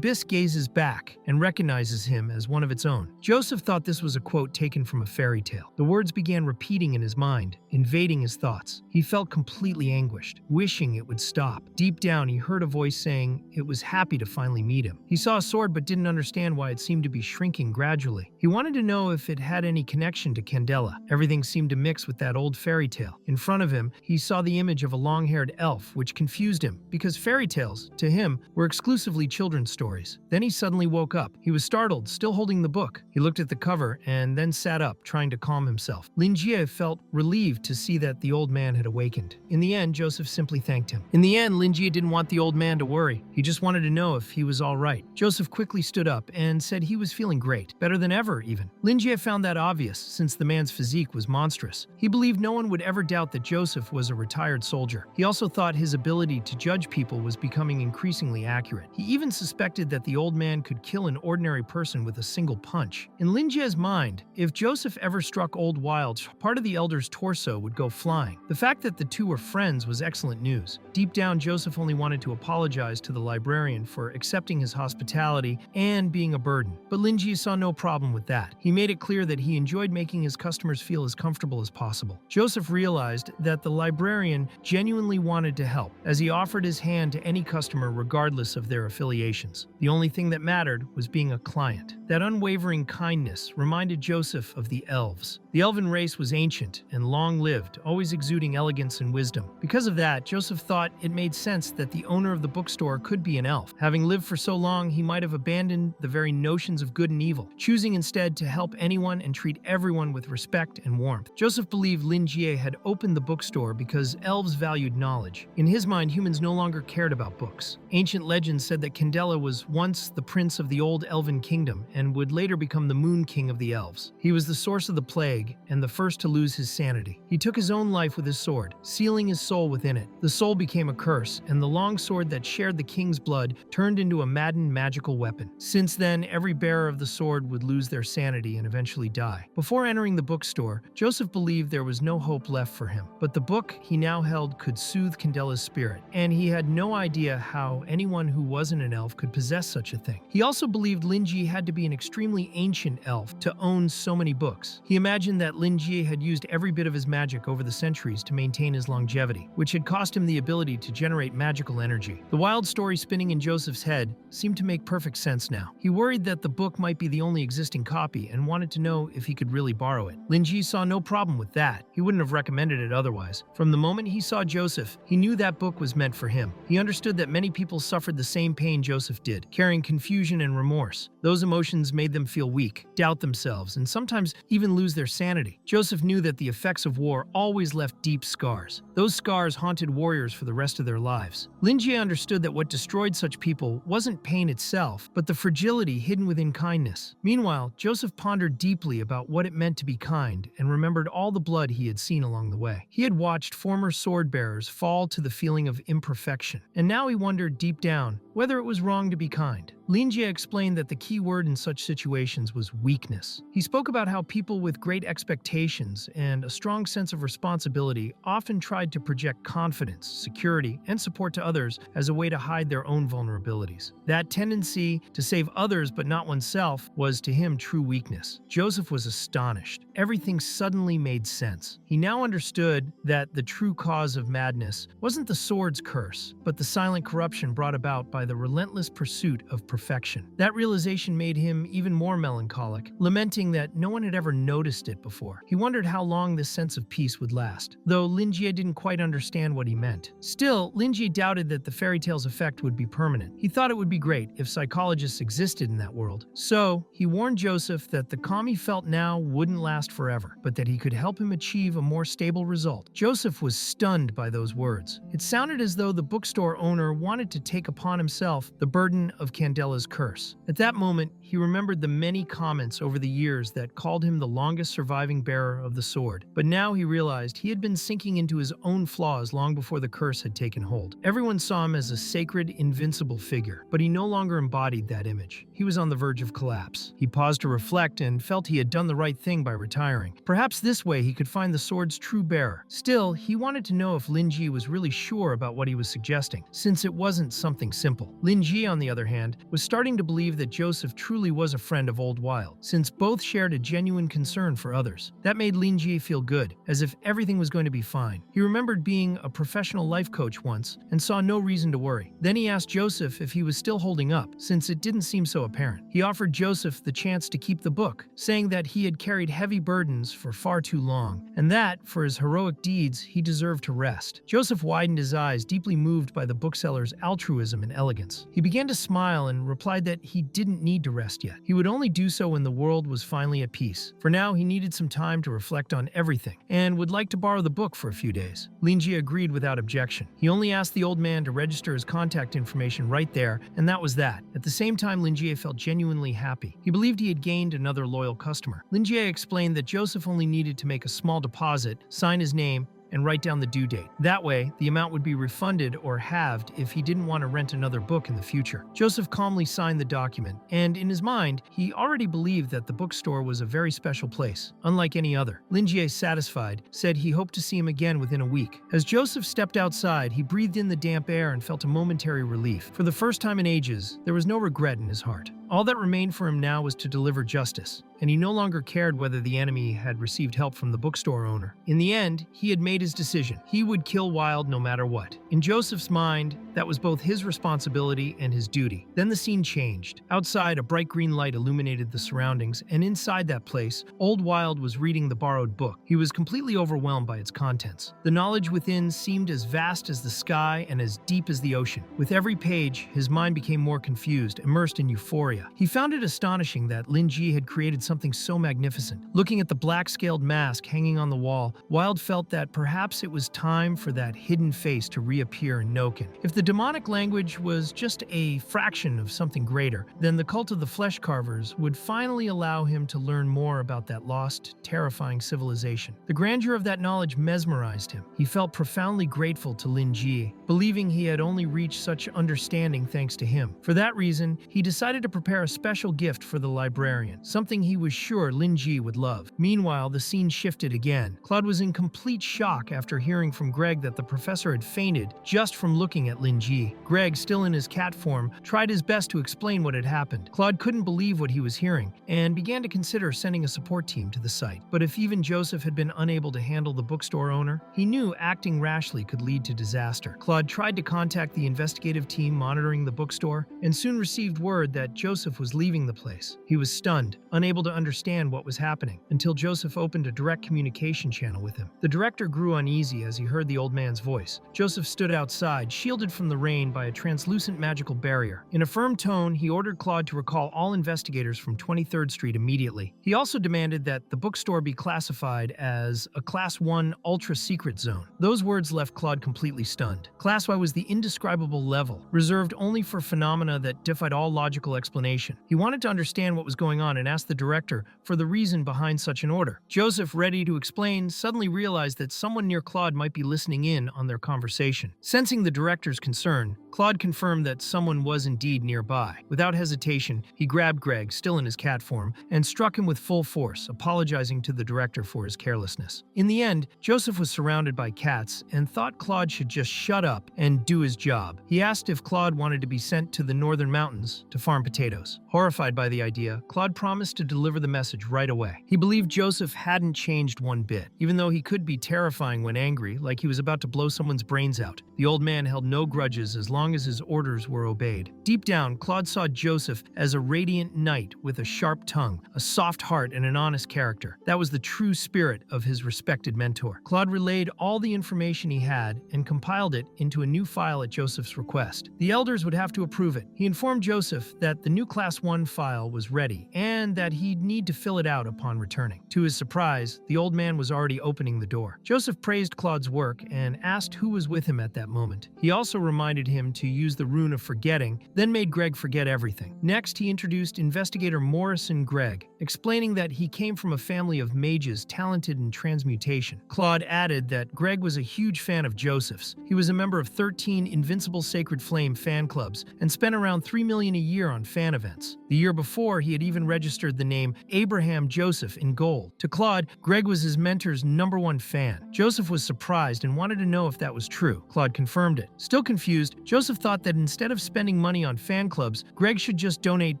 gazes back and recognizes him as one of its own. Joseph thought this was a quote taken from a fairy tale. The words began repeating in his mind, invading his thoughts. He felt completely anguished, wishing it would stop. Deep down, he heard a voice saying it was happy to finally meet him. He saw a sword but didn't understand why it seemed to be shrinking gradually. He wanted to know if it had any connection to Candela. Everything seemed to mix with that old fairy tale. In front of him, he saw the image of a long-haired elf, which confused him, because fairy tales, to him, were exclusively children's stories. Then he suddenly woke up. He was startled, still holding the book. He looked at the cover and then sat up, trying to calm himself. Lingi felt relieved to see that the old man had awakened. In the end, Joseph simply thanked him. In the end, Lingi didn't want the old man to worry. He just wanted to know if he was all right. Joseph quickly stood up and said he was feeling great, better than ever even. Lingi found that obvious, since the man's physique was monstrous. He believed no one would ever doubt that Joseph was a retired soldier. He also thought his ability to judge people was becoming increasingly accurate. He even suspected that the old man could kill an ordinary person with a single punch. In Lingi's mind, if Joseph ever struck Old Wild, part of the elder's torso would go flying. The fact that the two were friends was excellent news. Deep down, Joseph only wanted to apologize to the librarian for accepting his hospitality and being a burden. But Lingi saw no problem with that. He made it clear that he enjoyed making his customers feel as comfortable as possible. Joseph realized that the librarian genuinely wanted to help, as he offered his hand to any customer regardless of their affiliations. The only thing that mattered was being a client. That unwavering kindness reminded Joseph of the elves. The elven race was ancient and long-lived, always exuding elegance and wisdom. Because of that, Joseph thought it made sense that the owner of the bookstore could be an elf. Having lived for so long, he might have abandoned the very notions of good and evil, choosing instead to help anyone and treat everyone with respect and warmth. Joseph believed Lingi had opened the bookstore because elves valued knowledge. In his mind, humans no longer cared about books. Ancient legends said that Candela was once the prince of the old elven kingdom and would later become the moon king of the elves. He was the source of the plague and the first to lose his sanity. He took his own life with his sword, sealing his soul within it. The soul became a curse, and the long sword that shared the king's blood turned into a maddened magical weapon. Since then, every bearer of the sword would lose their sanity and eventually die. Before entering the bookstore, Joseph believed there was no hope left for him, but the book he now held could soothe Candela's spirit, and he had no idea how anyone who wasn't an elf could possess such a thing. He also believed Lingi had to be an extremely ancient elf to own so many books. He imagined that Lingi had used every bit of his magic over the centuries to maintain his longevity, which had cost him the ability to generate magical energy. The wild story spinning in Joseph's head seemed to make perfect sense now. He worried that the book might be the only existing copy and wanted to know if he could really borrow it. Lingi saw no problem with that. He wouldn't have recommended it otherwise. From the moment he saw Joseph, he knew that book was meant for him. He understood that many people suffered the same pain Joseph did, carrying confusion and remorse. Those emotions made them feel weak, doubt themselves, and sometimes even lose their sanity. Joseph knew that the effects of war always left deep scars. Those scars haunted warriors for the rest of their lives. Lingi understood that what destroyed such people wasn't pain itself, but the fragility hidden within kindness. Meanwhile, Joseph pondered deeply about what it meant to be kind and remembered all the blood he had seen along the way. He had watched former sword bearers fall to the feeling of imperfection, and now he wondered deep down whether it was wrong to be kind. Lingi explained that the key word in such situations was weakness. He spoke about how people with great expectations and a strong sense of responsibility often tried to project confidence, security, and support to others as a way to hide their own vulnerabilities. That tendency to save others but not oneself was to him true weakness. Joseph was astonished. Everything suddenly made sense. He now understood that the true cause of madness wasn't the sword's curse, but the silent corruption brought about by the relentless pursuit of perfection. That realization made him even more melancholic, lamenting that no one had ever noticed it before. He wondered how long this sense of peace would last, though Lingi didn't quite understand what he meant. Still, Lingi doubted that the fairy tale's effect would be permanent. He thought it would be great if psychologists existed in that world. So, he warned Joseph that the calm he felt now wouldn't last forever, but that he could help him achieve a more stable result. Joseph was stunned by those words. It sounded as though the bookstore owner wanted to take upon himself the burden of Candela's curse. At that moment, he remembered the many comments over the years that called him the longest surviving bearer of the sword. But now he realized he had been sinking into his own flaws long before the curse had taken hold. Everyone saw him as a sacred, invincible figure, but he no longer embodied that image. He was on the verge of collapse. He paused to reflect and felt he had done the right thing by retiring. Perhaps this way he could find the sword's true bearer. Still, he wanted to know if Lingi was really sure about what he was suggesting, since it wasn't something simple. skeptical. Lingi, on the other hand, was starting to believe that Joseph truly was a friend of Old Wild, since both shared a genuine concern for others. That made Lingi feel good, as if everything was going to be fine. He remembered being a professional life coach once and saw no reason to worry. Then he asked Joseph if he was still holding up, since it didn't seem so apparent. He offered Joseph the chance to keep the book, saying that he had carried heavy burdens for far too long, and that, for his heroic deeds, he deserved to rest. Joseph widened his eyes, deeply moved by the bookseller's altruism and elegance. He began to smile and replied that he didn't need to rest yet. He would only do so when the world was finally at peace. For now, he needed some time to reflect on everything, and would like to borrow the book for a few days. Lingi agreed without objection. He only asked the old man to register his contact information right there, and that was that. At the same time, Lingi felt genuinely happy. He believed he had gained another loyal customer. Lingi explained that Joseph only needed to make a small deposit, sign his name, and write down the due date. That way, the amount would be refunded or halved if he didn't want to rent another book in the future. Joseph calmly signed the document, and in his mind, he already believed that the bookstore was a very special place, unlike any other. Lingi, satisfied, said he hoped to see him again within a week. As Joseph stepped outside, he breathed in the damp air and felt a momentary relief. For the first time in ages, there was no regret in his heart. All that remained for him now was to deliver justice, and he no longer cared whether the enemy had received help from the bookstore owner. In the end, he had made his decision. He would kill Wild no matter what. In Joseph's mind, that was both his responsibility and his duty. Then the scene changed. Outside, a bright green light illuminated the surroundings, and inside that place, Old Wild was reading the borrowed book. He was completely overwhelmed by its contents. The knowledge within seemed as vast as the sky and as deep as the ocean. With every page, his mind became more confused, immersed in euphoria. He found it astonishing that Lingi had created something so magnificent. Looking at the black-scaled mask hanging on the wall, Wild felt that perhaps it was time for that hidden face to reappear in Noken. If the demonic language was just a fraction of something greater, then the cult of the Flesh Carvers would finally allow him to learn more about that lost, terrifying civilization. The grandeur of that knowledge mesmerized him. He felt profoundly grateful to Lingi, believing he had only reached such understanding thanks to him. For that reason, he decided to prepare a special gift for the librarian, something he was sure Lingi would love. Meanwhile, the scene shifted again. Claude was in complete shock after hearing from Greg that the professor had fainted just from looking at Lingi. Greg, still in his cat form, tried his best to explain what had happened. Claude couldn't believe what he was hearing and began to consider sending a support team to the site. But if even Joseph had been unable to handle the bookstore owner, he knew acting rashly could lead to disaster. Claude tried to contact the investigative team monitoring the bookstore and soon received word that Joseph was leaving the place. He was stunned, unable to understand what was happening, until Joseph opened a direct communication channel with him. The director grew uneasy as he heard the old man's voice. Joseph stood outside, shielded from the rain by a translucent magical barrier. In a firm tone, he ordered Claude to recall all investigators from 23rd Street immediately. He also demanded that the bookstore be classified as a Class 1 ultra-secret zone. Those words left Claude completely stunned. Class Y was the indescribable level, reserved only for phenomena that defied all logical explanation. He wanted to understand what was going on and asked the director for the reason behind such an order. Joseph, ready to explain, suddenly realized that someone near Claude might be listening in on their conversation. Sensing the director's concern, Claude confirmed that someone was indeed nearby. Without hesitation, he grabbed Greg, still in his cat form, and struck him with full force, apologizing to the director for his carelessness. In the end, Joseph was surrounded by cats and thought Claude should just shut up and do his job. He asked if Claude wanted to be sent to the northern mountains to farm potatoes. Horrified by the idea, Claude promised to deliver the message right away. He believed Joseph hadn't changed one bit, even though he could be terrifying when angry, like he was about to blow someone's brains out. The old man held no grudges as long as his orders were obeyed. Deep down, Claude saw Joseph as a radiant knight with a sharp tongue, a soft heart, and an honest character. That was the true spirit of his respected mentor. Claude relayed all the information he had and compiled it into a new file at Joseph's request. The elders would have to approve it. He informed Joseph that the new Class 1 file was ready and that he'd need to fill it out upon returning. To his surprise, the old man was already opening the door. Joseph praised Claude's work and asked who was with him at that moment. He also reminded him to use the rune of forgetting, then made Greg forget everything. Next, he introduced investigator Morrison Greg, explaining that he came from a family of mages talented in transmutation. Claude added that Greg was a huge fan of Joseph's. He was a member of 13 Invincible Sacred Flame fan clubs and spent around $3 million a year on fan fan events. The year before, he had even registered the name Abraham Joseph in gold. To Claude, Greg was his mentor's #1 fan. Joseph was surprised and wanted to know if that was true. Claude confirmed it. Still confused, Joseph thought that instead of spending money on fan clubs, Greg should just donate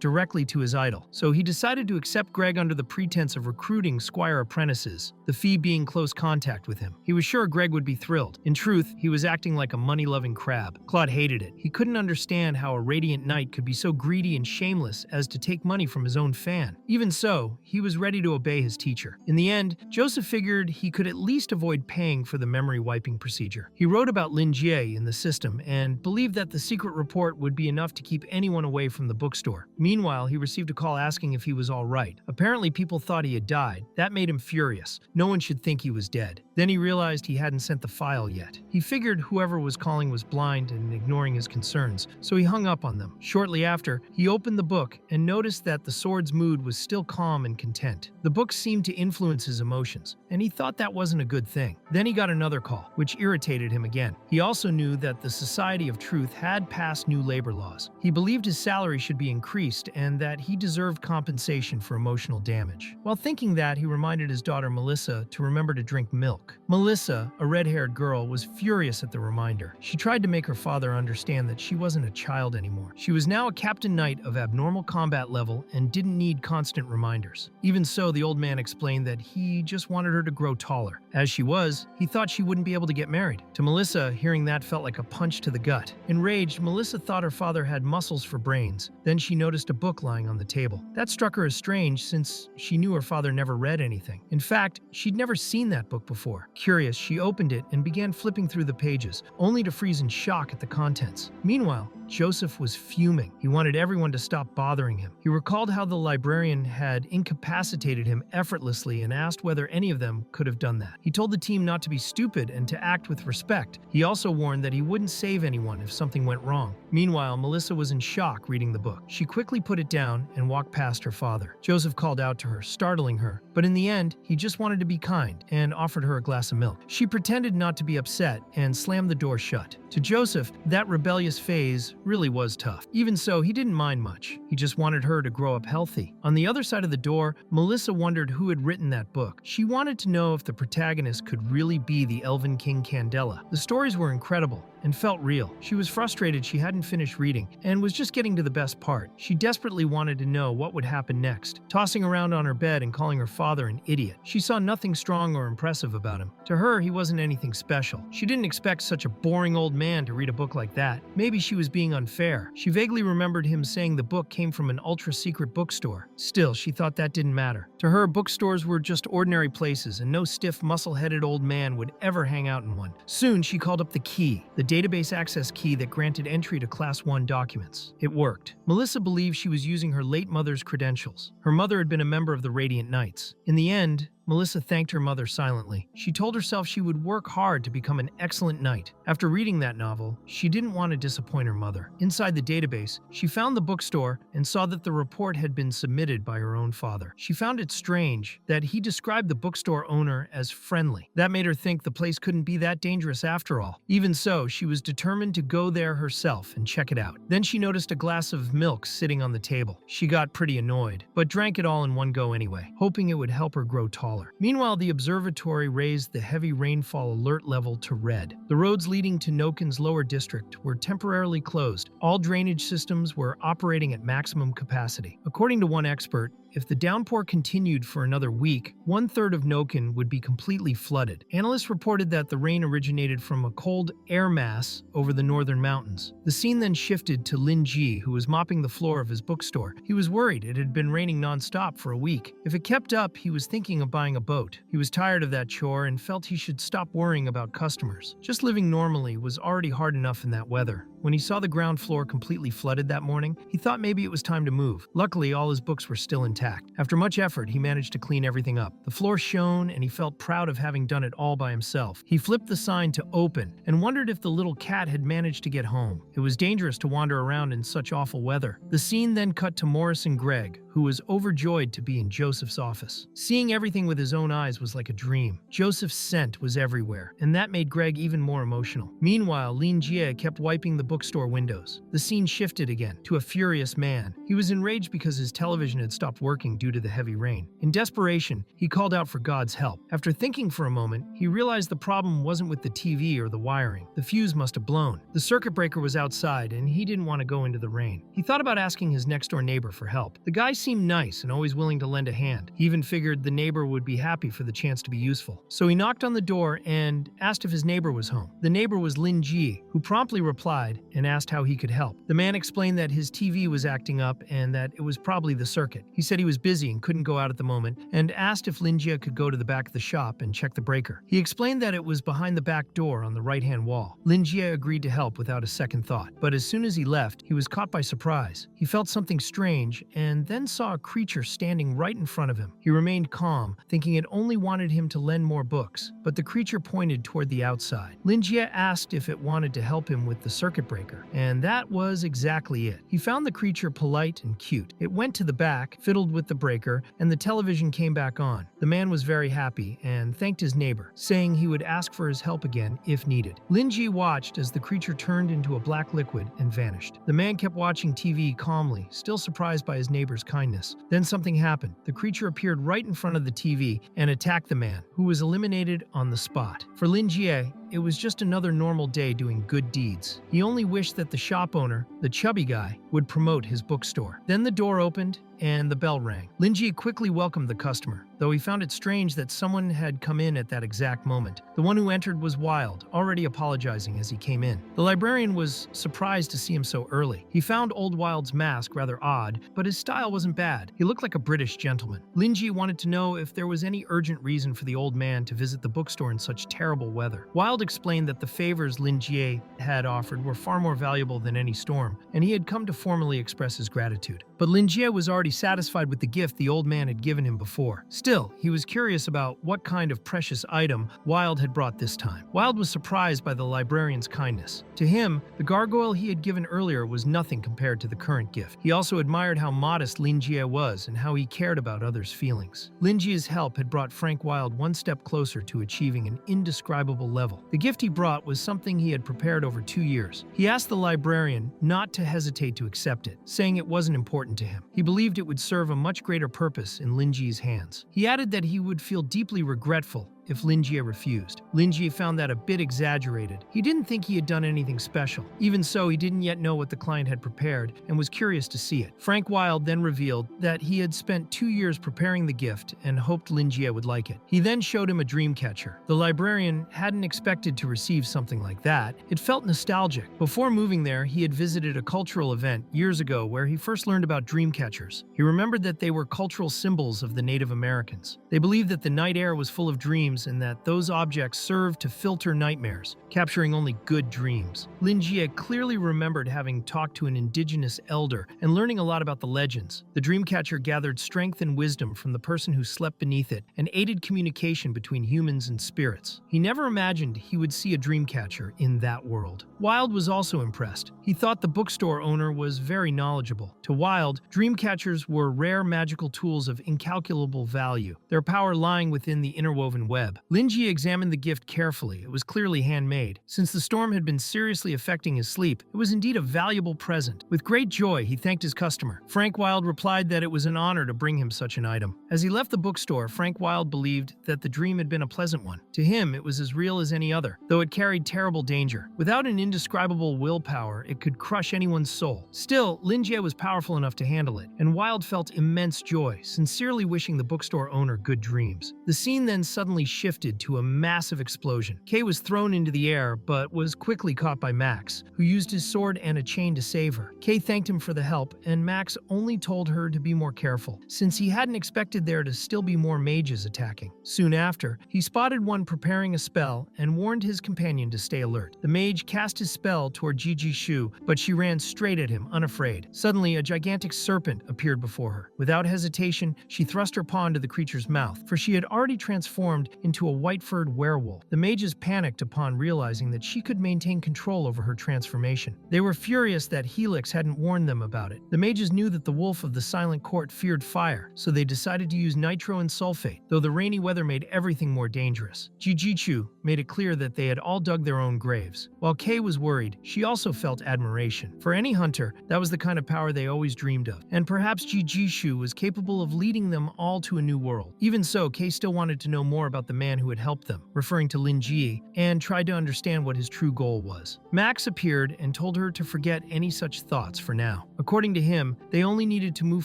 directly to his idol. So he decided to accept Greg under the pretense of recruiting squire apprentices, the fee being close contact with him. He was sure Greg would be thrilled. In truth, he was acting like a money-loving crab. Claude hated it. He couldn't understand how a radiant knight could be so greedy and shameless as to take money from his own fan. Even so, he was ready to obey his teacher. In the end, Joseph figured he could at least avoid paying for the memory wiping procedure. He wrote about Lingi in the system and believed that the secret report would be enough to keep anyone away from the bookstore. Meanwhile, he received a call asking if he was all right. Apparently, people thought he had died. That made him furious. No one should think he was dead. Then he realized he hadn't sent the file yet. He figured whoever was calling was blind and ignoring his concerns, so he hung up on them. Shortly after, he opened the book and noticed that the sword's mood was still calm and content. The book seemed to influence his emotions, and he thought that wasn't a good thing. Then he got another call, which irritated him again. He also knew that the Society of Truth had passed new labor laws. He believed his salary should be increased and that he deserved compensation for emotional damage. While thinking that, he reminded his daughter Melissa to remember to drink milk. Melissa, a red-haired girl, was furious at the reminder. She tried to make her father understand that she wasn't a child anymore. She was now a captain knight of abnormal combat level and didn't need constant reminders. Even so, the old man explained that he just wanted her to grow taller. As she was, he thought she wouldn't be able to get married. To Melissa, hearing that felt like a punch to the gut. Enraged, Melissa thought her father had muscles for brains. Then she noticed a book lying on the table. That struck her as strange since she knew her father never read anything. In fact, she'd never seen that book before. Curious, she opened it and began flipping through the pages, only to freeze in shock at the contents. Meanwhile, Joseph was fuming. He wanted everyone to stop bothering him. He recalled how the librarian had incapacitated him effortlessly and asked whether any of them could have done that. He told the team not to be stupid and to act with respect. He also warned that he wouldn't save anyone if something went wrong. Meanwhile, Melissa was in shock reading the book. She quickly put it down and walked past her father. Joseph called out to her, startling her, but in the end, he just wanted to be kind and offered her a glass of milk. She pretended not to be upset and slammed the door shut. To Joseph, that rebellious phase really was tough. Even so, he didn't mind much. He just wanted her to grow up healthy. On the other side of the door, Melissa wondered who had written that book. She wanted to know if the protagonist could really be the Elven King Candela. The stories were incredible and felt real. She was frustrated she hadn't finished reading and was just getting to the best part. She desperately wanted to know what would happen next, tossing around on her bed and calling her father an idiot. She saw nothing strong or impressive about him. To her, he wasn't anything special. She didn't expect such a boring old man to read a book like that. Maybe she was being unfair. She vaguely remembered him saying the book came from an ultra-secret bookstore. Still, she thought that didn't matter. To her, bookstores were just ordinary places, and no stiff, muscle-headed old man would ever hang out in one. Soon, she called up the key, the database access key that granted entry to Class 1 documents. It worked. Melissa believed she was using her late mother's credentials. Her mother had been a member of the Radiant Knights. In the end, Melissa thanked her mother silently. She told herself she would work hard to become an excellent knight. After reading that novel, she didn't want to disappoint her mother. Inside the database, she found the bookstore and saw that the report had been submitted by her own father. She found it strange that he described the bookstore owner as friendly. That made her think the place couldn't be that dangerous after all. Even so, she was determined to go there herself and check it out. Then she noticed a glass of milk sitting on the table. She got pretty annoyed, but drank it all in one go anyway, hoping it would help her grow taller. Meanwhile, the observatory raised the heavy rainfall alert level to red. The roads leading to Noken's lower district were temporarily closed. All drainage systems were operating at maximum capacity. According to one expert, if the downpour continued for another week, 1/3 of Noken would be completely flooded. Analysts reported that the rain originated from a cold air mass over the northern mountains. The scene then shifted to Lingi, who was mopping the floor of his bookstore. He was worried it had been raining non-stop for a week. If it kept up, he was thinking of buying a boat. He was tired of that chore and felt he should stop worrying about customers. Just living normally was already hard enough in that weather. When he saw the ground floor completely flooded that morning, he thought maybe it was time to move. Luckily, all his books were still intact. After much effort, he managed to clean everything up. The floor shone, and he felt proud of having done it all by himself. He flipped the sign to open and wondered if the little cat had managed to get home. It was dangerous to wander around in such awful weather. The scene then cut to Morris and Greg, who was overjoyed to be in Joseph's office. Seeing everything with his own eyes was like a dream. Joseph's scent was everywhere, and that made Greg even more emotional. Meanwhile, Lingi kept wiping the bookstore windows. The scene shifted again to a furious man. He was enraged because his television had stopped working due to the heavy rain. In desperation, he called out for God's help. After thinking for a moment, he realized the problem wasn't with the TV or the wiring. The fuse must have blown. The circuit breaker was outside, and he didn't want to go into the rain. He thought about asking his next-door neighbor for help. The guy seemed nice and always willing to lend a hand. He even figured the neighbor would be happy for the chance to be useful. So he knocked on the door and asked if his neighbor was home. The neighbor was Lingi, who promptly replied and asked how he could help. The man explained that his TV was acting up and that it was probably the circuit. He said he was busy and couldn't go out at the moment, and asked if Lingi could go to the back of the shop and check the breaker. He explained that it was behind the back door on the right-hand wall. Lingi agreed to help without a second thought, but as soon as he left, he was caught by surprise. He felt something strange and then saw a creature standing right in front of him. He remained calm, thinking it only wanted him to lend more books, but the creature pointed toward the outside. Lingi asked if it wanted to help him with the circuit breaker, and that was exactly it. He found the creature polite and cute. It went to the back, fiddled with the breaker, and the television came back on. The man was very happy and thanked his neighbor, saying he would ask for his help again if needed. Lingi watched as the creature turned into a black liquid and vanished. The man kept watching TV calmly, still surprised by his neighbor's kindness. Then something happened. The creature appeared right in front of the TV and attacked the man, who was eliminated on the spot. For Lingi, it was just another normal day doing good deeds. He only wished that the shop owner, the chubby guy, would promote his bookstore. Then the door opened and the bell rang. Lingi quickly welcomed the customer, though he found it strange that someone had come in at that exact moment. The one who entered was Wild, already apologizing as he came in. The librarian was surprised to see him so early. He found old Wild's mask rather odd, but his style wasn't bad. He looked like a British gentleman. Lingi wanted to know if there was any urgent reason for the old man to visit the bookstore in such terrible weather. Wild explained that the favors Lingi had offered were far more valuable than any storm, and he had come to formally express his gratitude. But Lingi was already satisfied with the gift the old man had given him before. Still, he was curious about what kind of precious item Wild had brought this time. Wild was surprised by the librarian's kindness. To him, the gargoyle he had given earlier was nothing compared to the current gift. He also admired how modest Lingi was and how he cared about others' feelings. Lingi's help had brought Frank Wild one step closer to achieving an indescribable level. The gift he brought was something he had prepared over 2 years. He asked the librarian not to hesitate to accept it, saying it wasn't important to him. He believed it would serve a much greater purpose in Lingi's hands. He added that he would feel deeply regretful if Lingi refused. Lingi found that a bit exaggerated. He didn't think he had done anything special. Even so, he didn't yet know what the client had prepared and was curious to see it. Frank Wild then revealed that he had spent 2 years preparing the gift and hoped Lingi would like it. He then showed him a dream catcher. The librarian hadn't expected to receive something like that. It felt nostalgic. Before moving there, he had visited a cultural event years ago where he first learned about dream catchers. He remembered that they were cultural symbols of the Native Americans. They believed that the night air was full of dreams and that those objects served to filter nightmares, capturing only good dreams. Lingi clearly remembered having talked to an indigenous elder and learning a lot about the legends. The dreamcatcher gathered strength and wisdom from the person who slept beneath it and aided communication between humans and spirits. He never imagined he would see a dreamcatcher in that world. Wild was also impressed. He thought the bookstore owner was very knowledgeable. To Wild, dreamcatchers were rare magical tools of incalculable value, their power lying within the interwoven web. Lingi examined the gift carefully. It was clearly handmade. Since the storm had been seriously affecting his sleep, it was indeed a valuable present. With great joy, he thanked his customer. Frank Wild replied that it was an honor to bring him such an item. As he left the bookstore, Frank Wild believed that the dream had been a pleasant one. To him, it was as real as any other, though it carried terrible danger. Without an indescribable willpower, it could crush anyone's soul. Still, Lingi was powerful enough to handle it, and Wild felt immense joy, sincerely wishing the bookstore owner good dreams. The scene then suddenly shifted to a massive explosion. Kay was thrown into the air, but was quickly caught by Max, who used his sword and a chain to save her. Kay thanked him for the help, and Max only told her to be more careful, since he hadn't expected there to still be more mages attacking. Soon after, he spotted one preparing a spell and warned his companion to stay alert. The mage cast his spell toward Gigi Shu, but she ran straight at him, unafraid. Suddenly, a gigantic serpent appeared before her. Without hesitation, she thrust her paw into the creature's mouth, for she had already transformed into a white-furred werewolf. The mages panicked upon realizing that she could maintain control over her transformation. They were furious that Helix hadn't warned them about it. The mages knew that the wolf of the Silent Court feared fire, so they decided to use nitro and sulfate, though the rainy weather made everything more dangerous. Jijichu made it clear that they had all dug their own graves. While Kei was worried, she also felt admiration. For any hunter, that was the kind of power they always dreamed of, and perhaps Jijishu was capable of leading them all to a new world. Even so, Kei still wanted to know more about the man who had helped them, referring to Lingi, and tried to understand what his true goal was. Max appeared and told her to forget any such thoughts for now. According to him, they only needed to move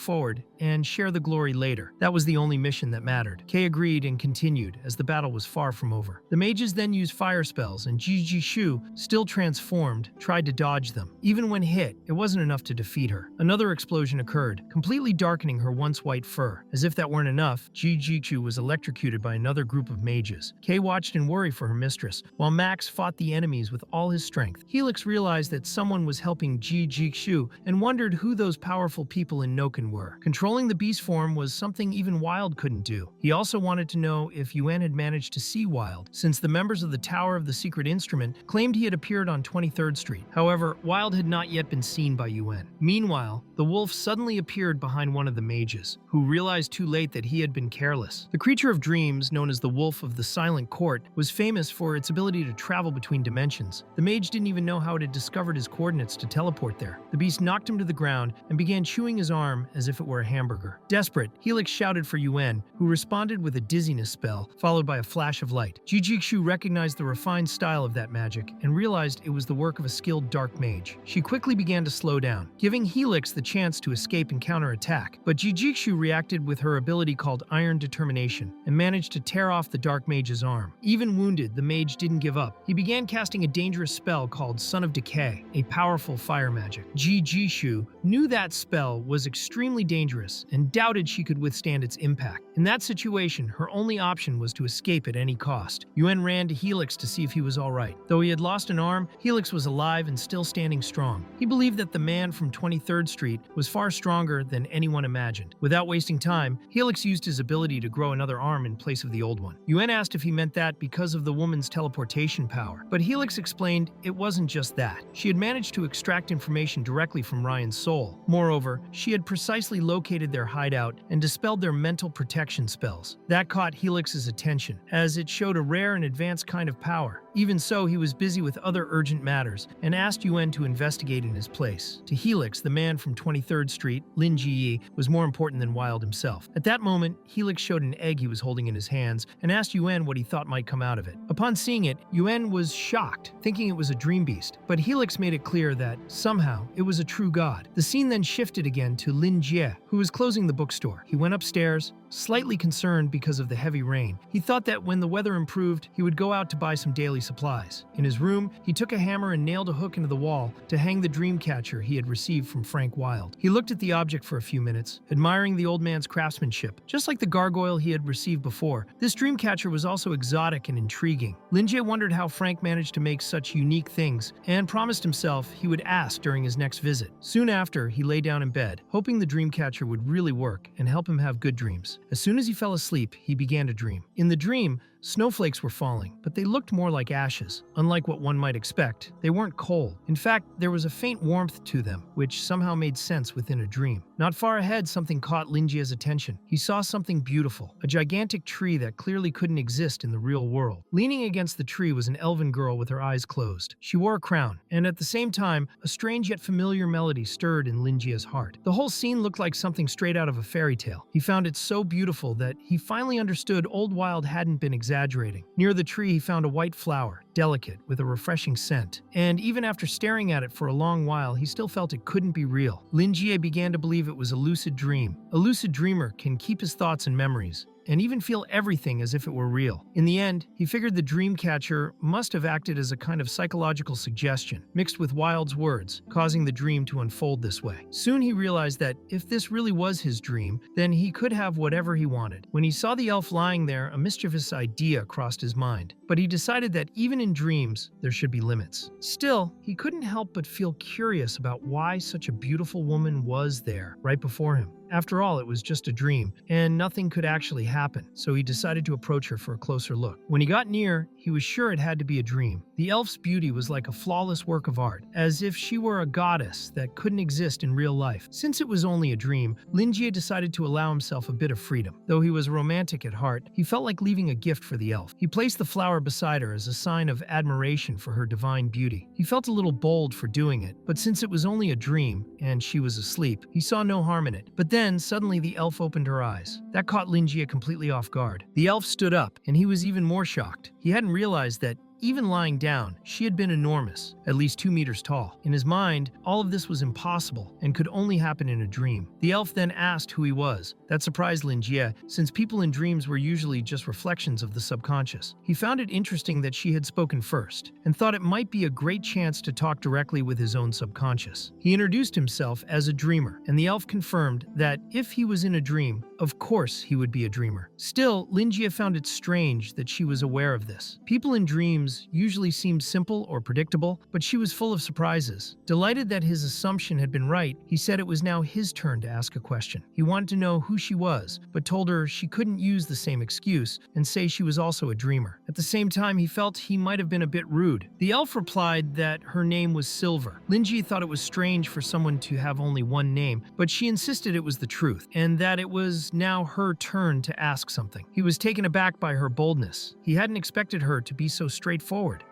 forward and share the glory later. That was the only mission that mattered. Kei agreed and continued, as the battle was far from over. The mages then used fire spells, and Jijishu, still transformed, tried to dodge them. Even when hit, it wasn't enough to defeat her. Another explosion occurred, completely darkening her once white fur. As if that weren't enough, Jijishu was electrocuted by another group of mages. Kei watched in worry for her mistress, while Max fought the enemies with all his strength. Helix realized that someone was helping Jijishu and wondered who those powerful people in Noken were. Controlling the beast form was something even Wild couldn't do. He also wanted to know if Yuen had managed to see Wild, since the members of the Tower of the Secret Instrument claimed he had appeared on 23rd Street. However, Wild had not yet been seen by Yuen. Meanwhile, the wolf suddenly appeared behind one of the mages, who realized too late that he had been careless. The creature of dreams, known as the Wolf of the Silent Court, was famous for its ability to travel between dimensions. The mage didn't even know how it had discovered his coordinates to teleport there. The beast knocked him to the ground and began chewing his arm as if it were a hamburger. Desperate, Helix shouted for Yuen, who responded with a dizziness spell, followed by a flash of light. Jijishu recognized the refined style of that magic and realized it was the work of a skilled dark mage. She quickly began to slow down, giving Helix the chance to escape and counterattack, but Jijishu reacted with her ability called Iron Determination and managed to tear off the dark mage's arm. Even wounded, the mage didn't give up. He began casting a dangerous spell called Son of Decay, a powerful fire magic. Jijishu knew that spell was extremely dangerous and doubted she could withstand its impact. In that situation, her only option was to escape at any cost. Yuen ran to Helix to see if he was alright. Though he had lost an arm, Helix was alive and still standing strong. He believed that the man from 23rd Street was far stronger than anyone imagined. Without wasting time, Helix used his ability to grow another arm in place of the old one. Yuen asked if he meant that because of the woman's teleportation power, but Helix explained it wasn't just that. She had managed to extract information directly from Ryan's soul. Moreover, she had precisely located their hideout and dispelled their mental protection spells. That caught Helix's attention, as it showed a rare and advanced kind of power. Even so, he was busy with other urgent matters and asked Yuen to investigate in his place. To Helix, the man from 23rd Street, Lingi, was more important than Wild himself. At that moment, Helix showed an egg he was holding in his hands and asked Yuen what he thought might come out of it. Upon seeing it, Yuen was shocked, thinking it was a dream beast, but Helix made it clear that, somehow, it was a true god. The scene then shifted again to Lingi, who was closing the bookstore. He went upstairs, slightly concerned because of the heavy rain. He thought that when the weather improved, he would go out to buy some daily supplies. In his room, he took a hammer and nailed a hook into the wall to hang the dream catcher he had received from Frank Wild. He looked at the object for a few minutes, admiring the old man's craftsmanship. Just like the gargoyle he had received before, this dream catcher was also exotic and intriguing. Lingi wondered how Frank managed to make such unique things and promised himself he would ask during his next visit. Soon after, he lay down in bed, hoping the dream catcher would really work and help him have good dreams. As soon as he fell asleep, he began to dream. In the dream, snowflakes were falling, but they looked more like ashes. Unlike what one might expect, they weren't cold. In fact, there was a faint warmth to them, which somehow made sense within a dream. Not far ahead, something caught Lingi's attention. He saw something beautiful, a gigantic tree that clearly couldn't exist in the real world. Leaning against the tree was an elven girl with her eyes closed. She wore a crown, and at the same time, a strange yet familiar melody stirred in Lingi's heart. The whole scene looked like something straight out of a fairy tale. He found it so beautiful that he finally understood Old Wild hadn't been exaggerating. Near the tree, he found a white flower, delicate, with a refreshing scent. And even after staring at it for a long while, he still felt it couldn't be real. Lingi began to believe it was a lucid dream. A lucid dreamer can keep his thoughts and memories, and even feel everything as if it were real. In the end, he figured the dream catcher must have acted as a kind of psychological suggestion, mixed with Wild's words, causing the dream to unfold this way. Soon he realized that if this really was his dream, then he could have whatever he wanted. When he saw the elf lying there, a mischievous idea crossed his mind, but he decided that even in dreams, there should be limits. Still, he couldn't help but feel curious about why such a beautiful woman was there right before him. After all, it was just a dream, and nothing could actually happen, so he decided to approach her for a closer look. When he got near, he was sure it had to be a dream. The elf's beauty was like a flawless work of art, as if she were a goddess that couldn't exist in real life. Since it was only a dream, Lingi decided to allow himself a bit of freedom. Though he was romantic at heart, he felt like leaving a gift for the elf. He placed the flower beside her as a sign of admiration for her divine beauty. He felt a little bold for doing it, but since it was only a dream, and she was asleep, he saw no harm in it. But then, suddenly the elf opened her eyes. That caught Lingi completely off guard. The elf stood up, and he was even more shocked. He hadn't realized that even lying down, she had been enormous, at least 2 meters tall. In his mind, all of this was impossible and could only happen in a dream. The elf then asked who he was. That surprised Lingi, since people in dreams were usually just reflections of the subconscious. He found it interesting that she had spoken first, and thought it might be a great chance to talk directly with his own subconscious. He introduced himself as a dreamer, and the elf confirmed that if he was in a dream, of course he would be a dreamer. Still, Lingi found it strange that she was aware of this. People in dreams usually seemed simple or predictable, but she was full of surprises. Delighted that his assumption had been right, he said it was now his turn to ask a question. He wanted to know who she was, but told her she couldn't use the same excuse and say she was also a dreamer. At the same time, he felt he might have been a bit rude. The elf replied that her name was Silver. Lingi thought it was strange for someone to have only one name, but she insisted it was the truth, and that it was now her turn to ask something. He was taken aback by her boldness. He hadn't expected her to be so straightforward.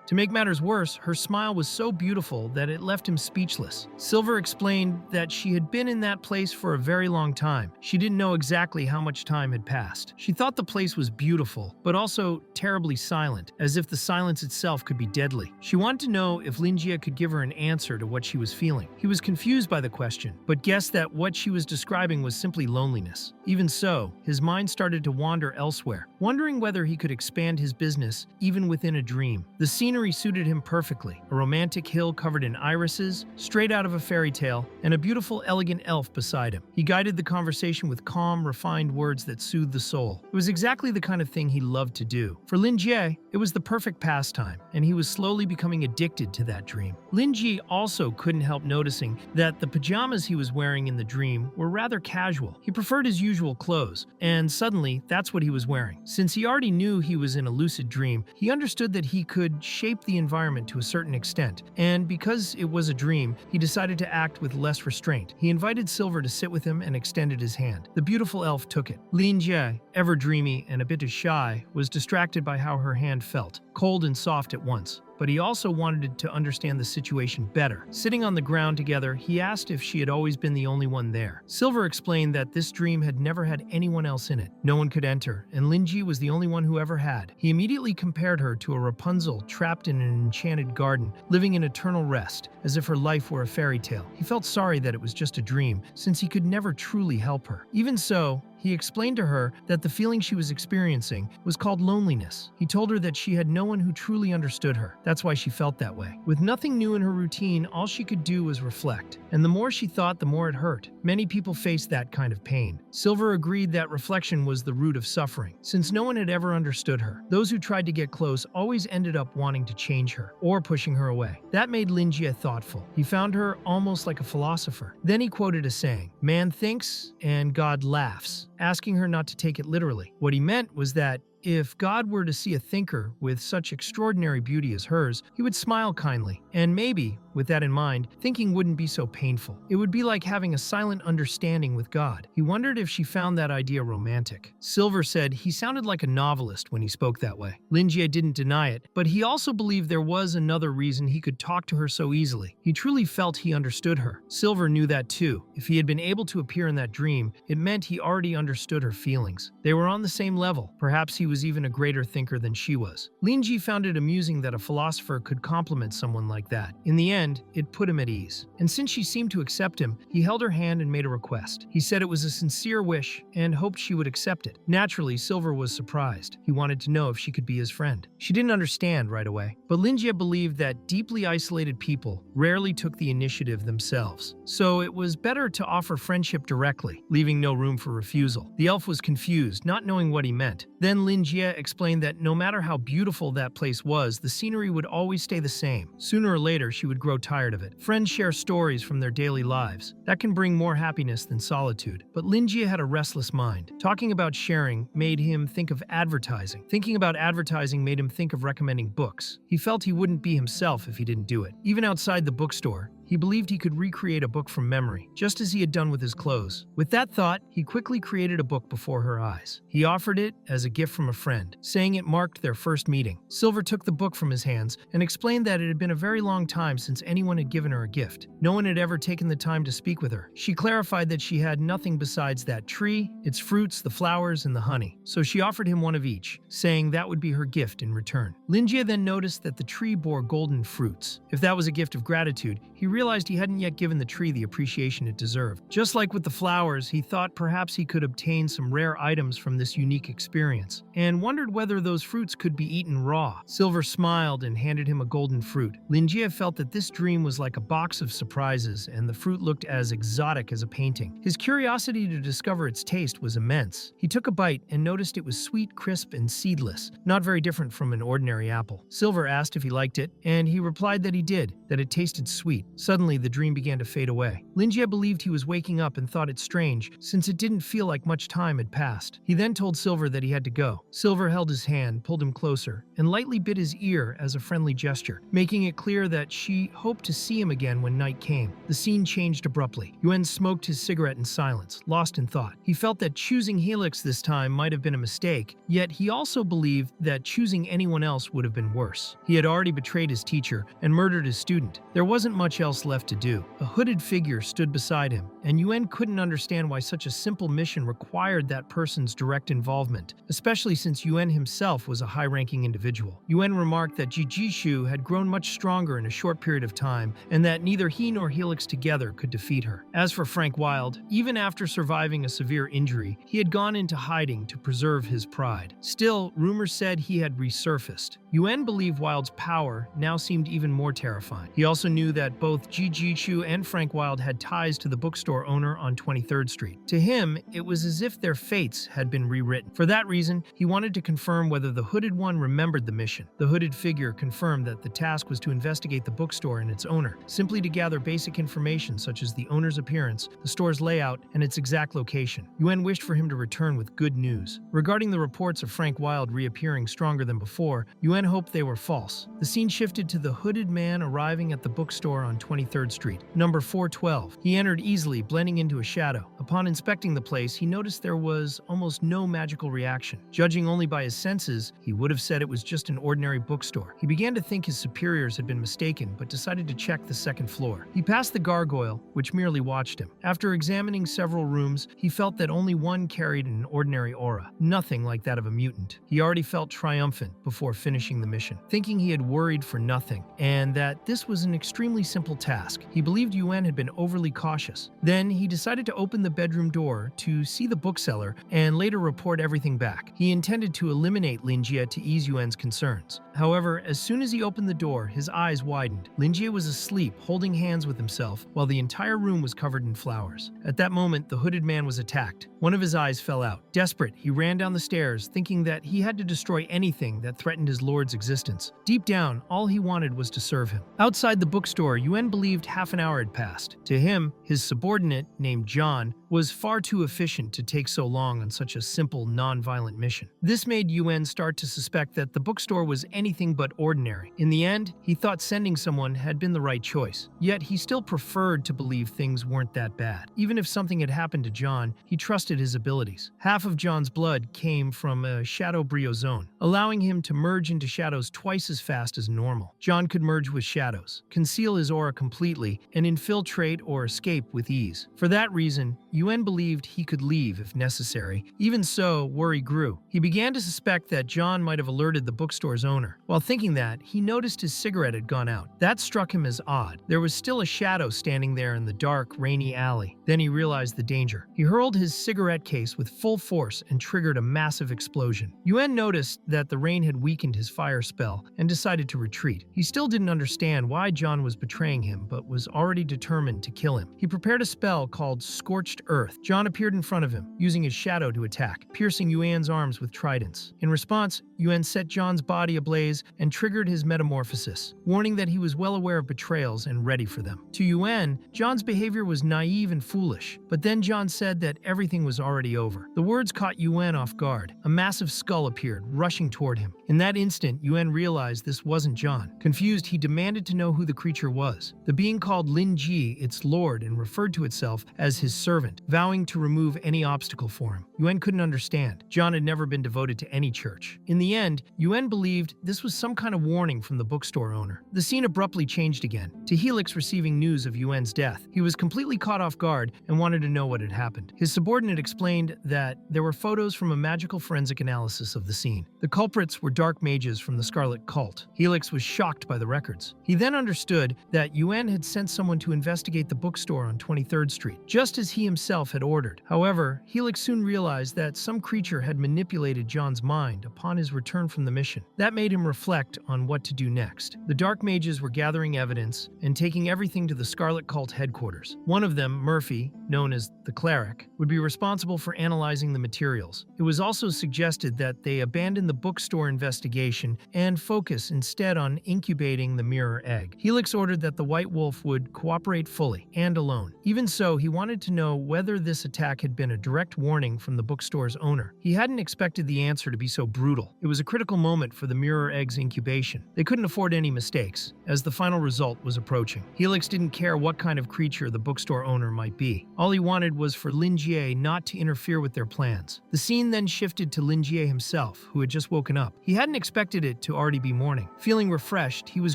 To make matters worse, her smile was so beautiful that it left him speechless. Silver explained that she had been in that place for a very long time. She didn't know exactly how much time had passed. She thought the place was beautiful, but also terribly silent, as if the silence itself could be deadly. She wanted to know if Lingi could give her an answer to what she was feeling. He was confused by the question, but guessed that what she was describing was simply loneliness. Even so, his mind started to wander elsewhere, wondering whether he could expand his business even within a dream. The scenery suited him perfectly. A romantic hill covered in irises, straight out of a fairy tale, and a beautiful, elegant elf beside him. He guided the conversation with calm, refined words that soothed the soul. It was exactly the kind of thing he loved to do. For Lingi, it was the perfect pastime, and he was slowly becoming addicted to that dream. Lingi also couldn't help noticing that the pajamas he was wearing in the dream were rather casual. He preferred his usual clothes, and suddenly, that's what he was wearing. Since he already knew he was in a lucid dream, he understood that he could shape the environment to a certain extent, and because it was a dream, he decided to act with less restraint. He invited Silver to sit with him and extended his hand. The beautiful elf took it. Lingi, ever dreamy and a bit shy, was distracted by how her hand felt, cold and soft at once. But he also wanted to understand the situation better. Sitting on the ground together, he asked if she had always been the only one there. Silver explained that this dream had never had anyone else in it. No one could enter, and Lingi was the only one who ever had. He immediately compared her to a Rapunzel trapped in an enchanted garden, living in eternal rest, as if her life were a fairy tale. He felt sorry that it was just a dream, since he could never truly help her. Even so, he explained to her that the feeling she was experiencing was called loneliness. He told her that she had no one who truly understood her. That's why she felt that way. With nothing new in her routine, all she could do was reflect. And the more she thought, the more it hurt. Many people face that kind of pain. Silver agreed that reflection was the root of suffering, since no one had ever understood her. Those who tried to get close always ended up wanting to change her, or pushing her away. That made Lingi thoughtful. He found her almost like a philosopher. Then he quoted a saying, "Man thinks and God laughs," asking her not to take it literally. What he meant was that if God were to see a thinker with such extraordinary beauty as hers, he would smile kindly, and maybe, with that in mind, thinking wouldn't be so painful. It would be like having a silent understanding with God. He wondered if she found that idea romantic. Silver said he sounded like a novelist when he spoke that way. Lingi didn't deny it, but he also believed there was another reason he could talk to her so easily. He truly felt he understood her. Silver knew that too. If he had been able to appear in that dream, it meant he already understood her feelings. They were on the same level. Perhaps he was even a greater thinker than she was. Lingi found it amusing that a philosopher could compliment someone like that. In the end, it put him at ease. And since she seemed to accept him, he held her hand and made a request. He said it was a sincere wish and hoped she would accept it. Naturally, Silver was surprised. He wanted to know if she could be his friend. She didn't understand right away, but Lingi believed that deeply isolated people rarely took the initiative themselves. So it was better to offer friendship directly, leaving no room for refusal. The elf was confused, not knowing what he meant. Then Lingi explained that no matter how beautiful that place was, the scenery would always stay the same. Sooner or later, she would grow grow tired of it. Friends share stories from their daily lives. That can bring more happiness than solitude. But Lingi had a restless mind. Talking about sharing made him think of advertising. Thinking about advertising made him think of recommending books. He felt he wouldn't be himself if he didn't do it. Even outside the bookstore, he believed he could recreate a book from memory, just as he had done with his clothes. With that thought, he quickly created a book before her eyes. He offered it as a gift from a friend, saying it marked their first meeting. Silver took the book from his hands and explained that it had been a very long time since anyone had given her a gift. No one had ever taken the time to speak with her. She clarified that she had nothing besides that tree, its fruits, the flowers, and the honey. So she offered him one of each, saying that would be her gift in return. Lingi then noticed that the tree bore golden fruits. If that was a gift of gratitude, he realized he hadn't yet given the tree the appreciation it deserved. Just like with the flowers, he thought perhaps he could obtain some rare items from this unique experience, and wondered whether those fruits could be eaten raw. Silver smiled and handed him a golden fruit. Lingi felt that this dream was like a box of surprises, and the fruit looked as exotic as a painting. His curiosity to discover its taste was immense. He took a bite and noticed it was sweet, crisp, and seedless, not very different from an ordinary apple. Silver asked if he liked it, and he replied that he did, that it tasted sweet. Suddenly, the dream began to fade away. Lingi believed he was waking up and thought it strange, since it didn't feel like much time had passed. He then told Silver that he had to go. Silver held his hand, pulled him closer, and lightly bit his ear as a friendly gesture, making it clear that she hoped to see him again when night came. The scene changed abruptly. Yuen smoked his cigarette in silence, lost in thought. He felt that choosing Helix this time might have been a mistake, yet he also believed that choosing anyone else would have been worse. He had already betrayed his teacher and murdered his student. There wasn't much else left to do. A hooded figure stood beside him, and Yuen couldn't understand why such a simple mission required that person's direct involvement, especially since Yuen himself was a high-ranking individual. Yuen remarked that Jijishu had grown much stronger in a short period of time, and that neither he nor Helix together could defeat her. As for Frank Wilde, even after surviving a severe injury, he had gone into hiding to preserve his pride. Still, rumors said he had resurfaced. Yuen believed Wilde's power now seemed even more terrifying. He also knew that both Jijishu and Frank Wilde had ties to the bookstore owner on 23rd Street. To him, it was as if their fates had been rewritten. For that reason, he wanted to confirm whether the hooded one remembered the mission. The hooded figure confirmed that the task was to investigate the bookstore and its owner, simply to gather basic information such as the owner's appearance, the store's layout, and its exact location. Yuen wished for him to return with good news. Regarding the reports of Frank Wilde reappearing stronger than before, Yuen hoped they were false. The scene shifted to the hooded man arriving at the bookstore on 23rd Street, number 412. He entered easily, blending into a shadow. Upon inspecting the place, he noticed there was almost no magical reaction. Judging only by his senses, he would have said it was just an ordinary bookstore. He began to think his superiors had been mistaken, but decided to check the second floor. He passed the gargoyle, which merely watched him. After examining several rooms, he felt that only one carried an ordinary aura, nothing like that of a mutant. He already felt triumphant before finishing the mission, thinking he had worried for nothing, and that this was an extremely simple task. He believed Yuen had been overly cautious. Then he decided to open the bedroom door to see the bookseller and later report everything back. He intended to eliminate Lingi to ease Yuen's concerns. However, as soon as he opened the door, his eyes widened. Lingi was asleep, holding hands with himself, while the entire room was covered in flowers. At that moment, the hooded man was attacked. One of his eyes fell out. Desperate, he ran down the stairs, thinking that he had to destroy anything that threatened his lord's existence. Deep down, all he wanted was to serve him. Outside the bookstore, Yuen believed half an hour had passed. To him, his subordinate, named John, was far too efficient to take so long on such a simple, non-violent mission. This made Yuen start to suspect that the bookstore was anything but ordinary. In the end, he thought sending someone had been the right choice. Yet he still preferred to believe things weren't that bad. Even if something had happened to John, he trusted his abilities. Half of John's blood came from a shadow briozone, allowing him to merge into shadows twice as fast as normal. John could merge with shadows, conceal his aura completely, and infiltrate or escape with ease. For that reason, Yuen believed he could leave if necessary. Even so, worry grew. He began to suspect that John might have alerted the bookstore's owner. While thinking that, he noticed his cigarette had gone out. That struck him as odd. There was still a shadow standing there in the dark, rainy alley. Then he realized the danger. He hurled his cigarette case with full force and triggered a massive explosion. Yuen noticed that the rain had weakened his fire spell and decided to retreat. He still didn't understand why John was betraying him, but was already determined to kill him. He prepared a spell called Scorched scorched earth. John appeared in front of him, using his shadow to attack, piercing Yuan's arms with tridents. In response, Yuan set John's body ablaze and triggered his metamorphosis, warning that he was well aware of betrayals and ready for them. To Yuan, John's behavior was naive and foolish, but then John said that everything was already over. The words caught Yuan off guard. A massive skull appeared, rushing toward him. In that instant, Yuan realized this wasn't John. Confused, he demanded to know who the creature was. The being called Lingi, its lord, and referred to itself as his servant, vowing to remove any obstacle for him. Yuan couldn't understand. John had never been devoted to any church. In the end, Yuan believed this was some kind of warning from the bookstore owner. The scene abruptly changed again, to Helix receiving news of Yuan's death. He was completely caught off guard and wanted to know what had happened. His subordinate explained that there were photos from a magical forensic analysis of the scene. The culprits were dark mages from the Scarlet Cult. Helix was shocked by the records. He then understood that Yuan had sent someone to investigate the bookstore on 23rd Street, just as he himself had ordered. However, Helix soon realized that some creature had manipulated John's mind upon his return from the mission. That made him reflect on what to do next. The dark mages were gathering evidence and taking everything to the Scarlet Cult headquarters. One of them, Murphy, known as the Cleric, would be responsible for analyzing the materials. It was also suggested that they abandon the bookstore investigation and focus instead on incubating the Mirror Egg. Helix ordered that the White Wolf would cooperate fully and alone. Even so, he wanted to know whether this attack had been a direct warning from the bookstore's owner. He hadn't expected the answer to be so brutal. It was a critical moment for the Mirror Egg's incubation. They couldn't afford any mistakes, as the final result was approaching. Helix didn't care what kind of creature the bookstore owner might be. All he wanted was for Lingi not to interfere with their plans. The scene then shifted to Lingi himself, who had just woken up. He hadn't expected it to already be morning. Feeling refreshed, he was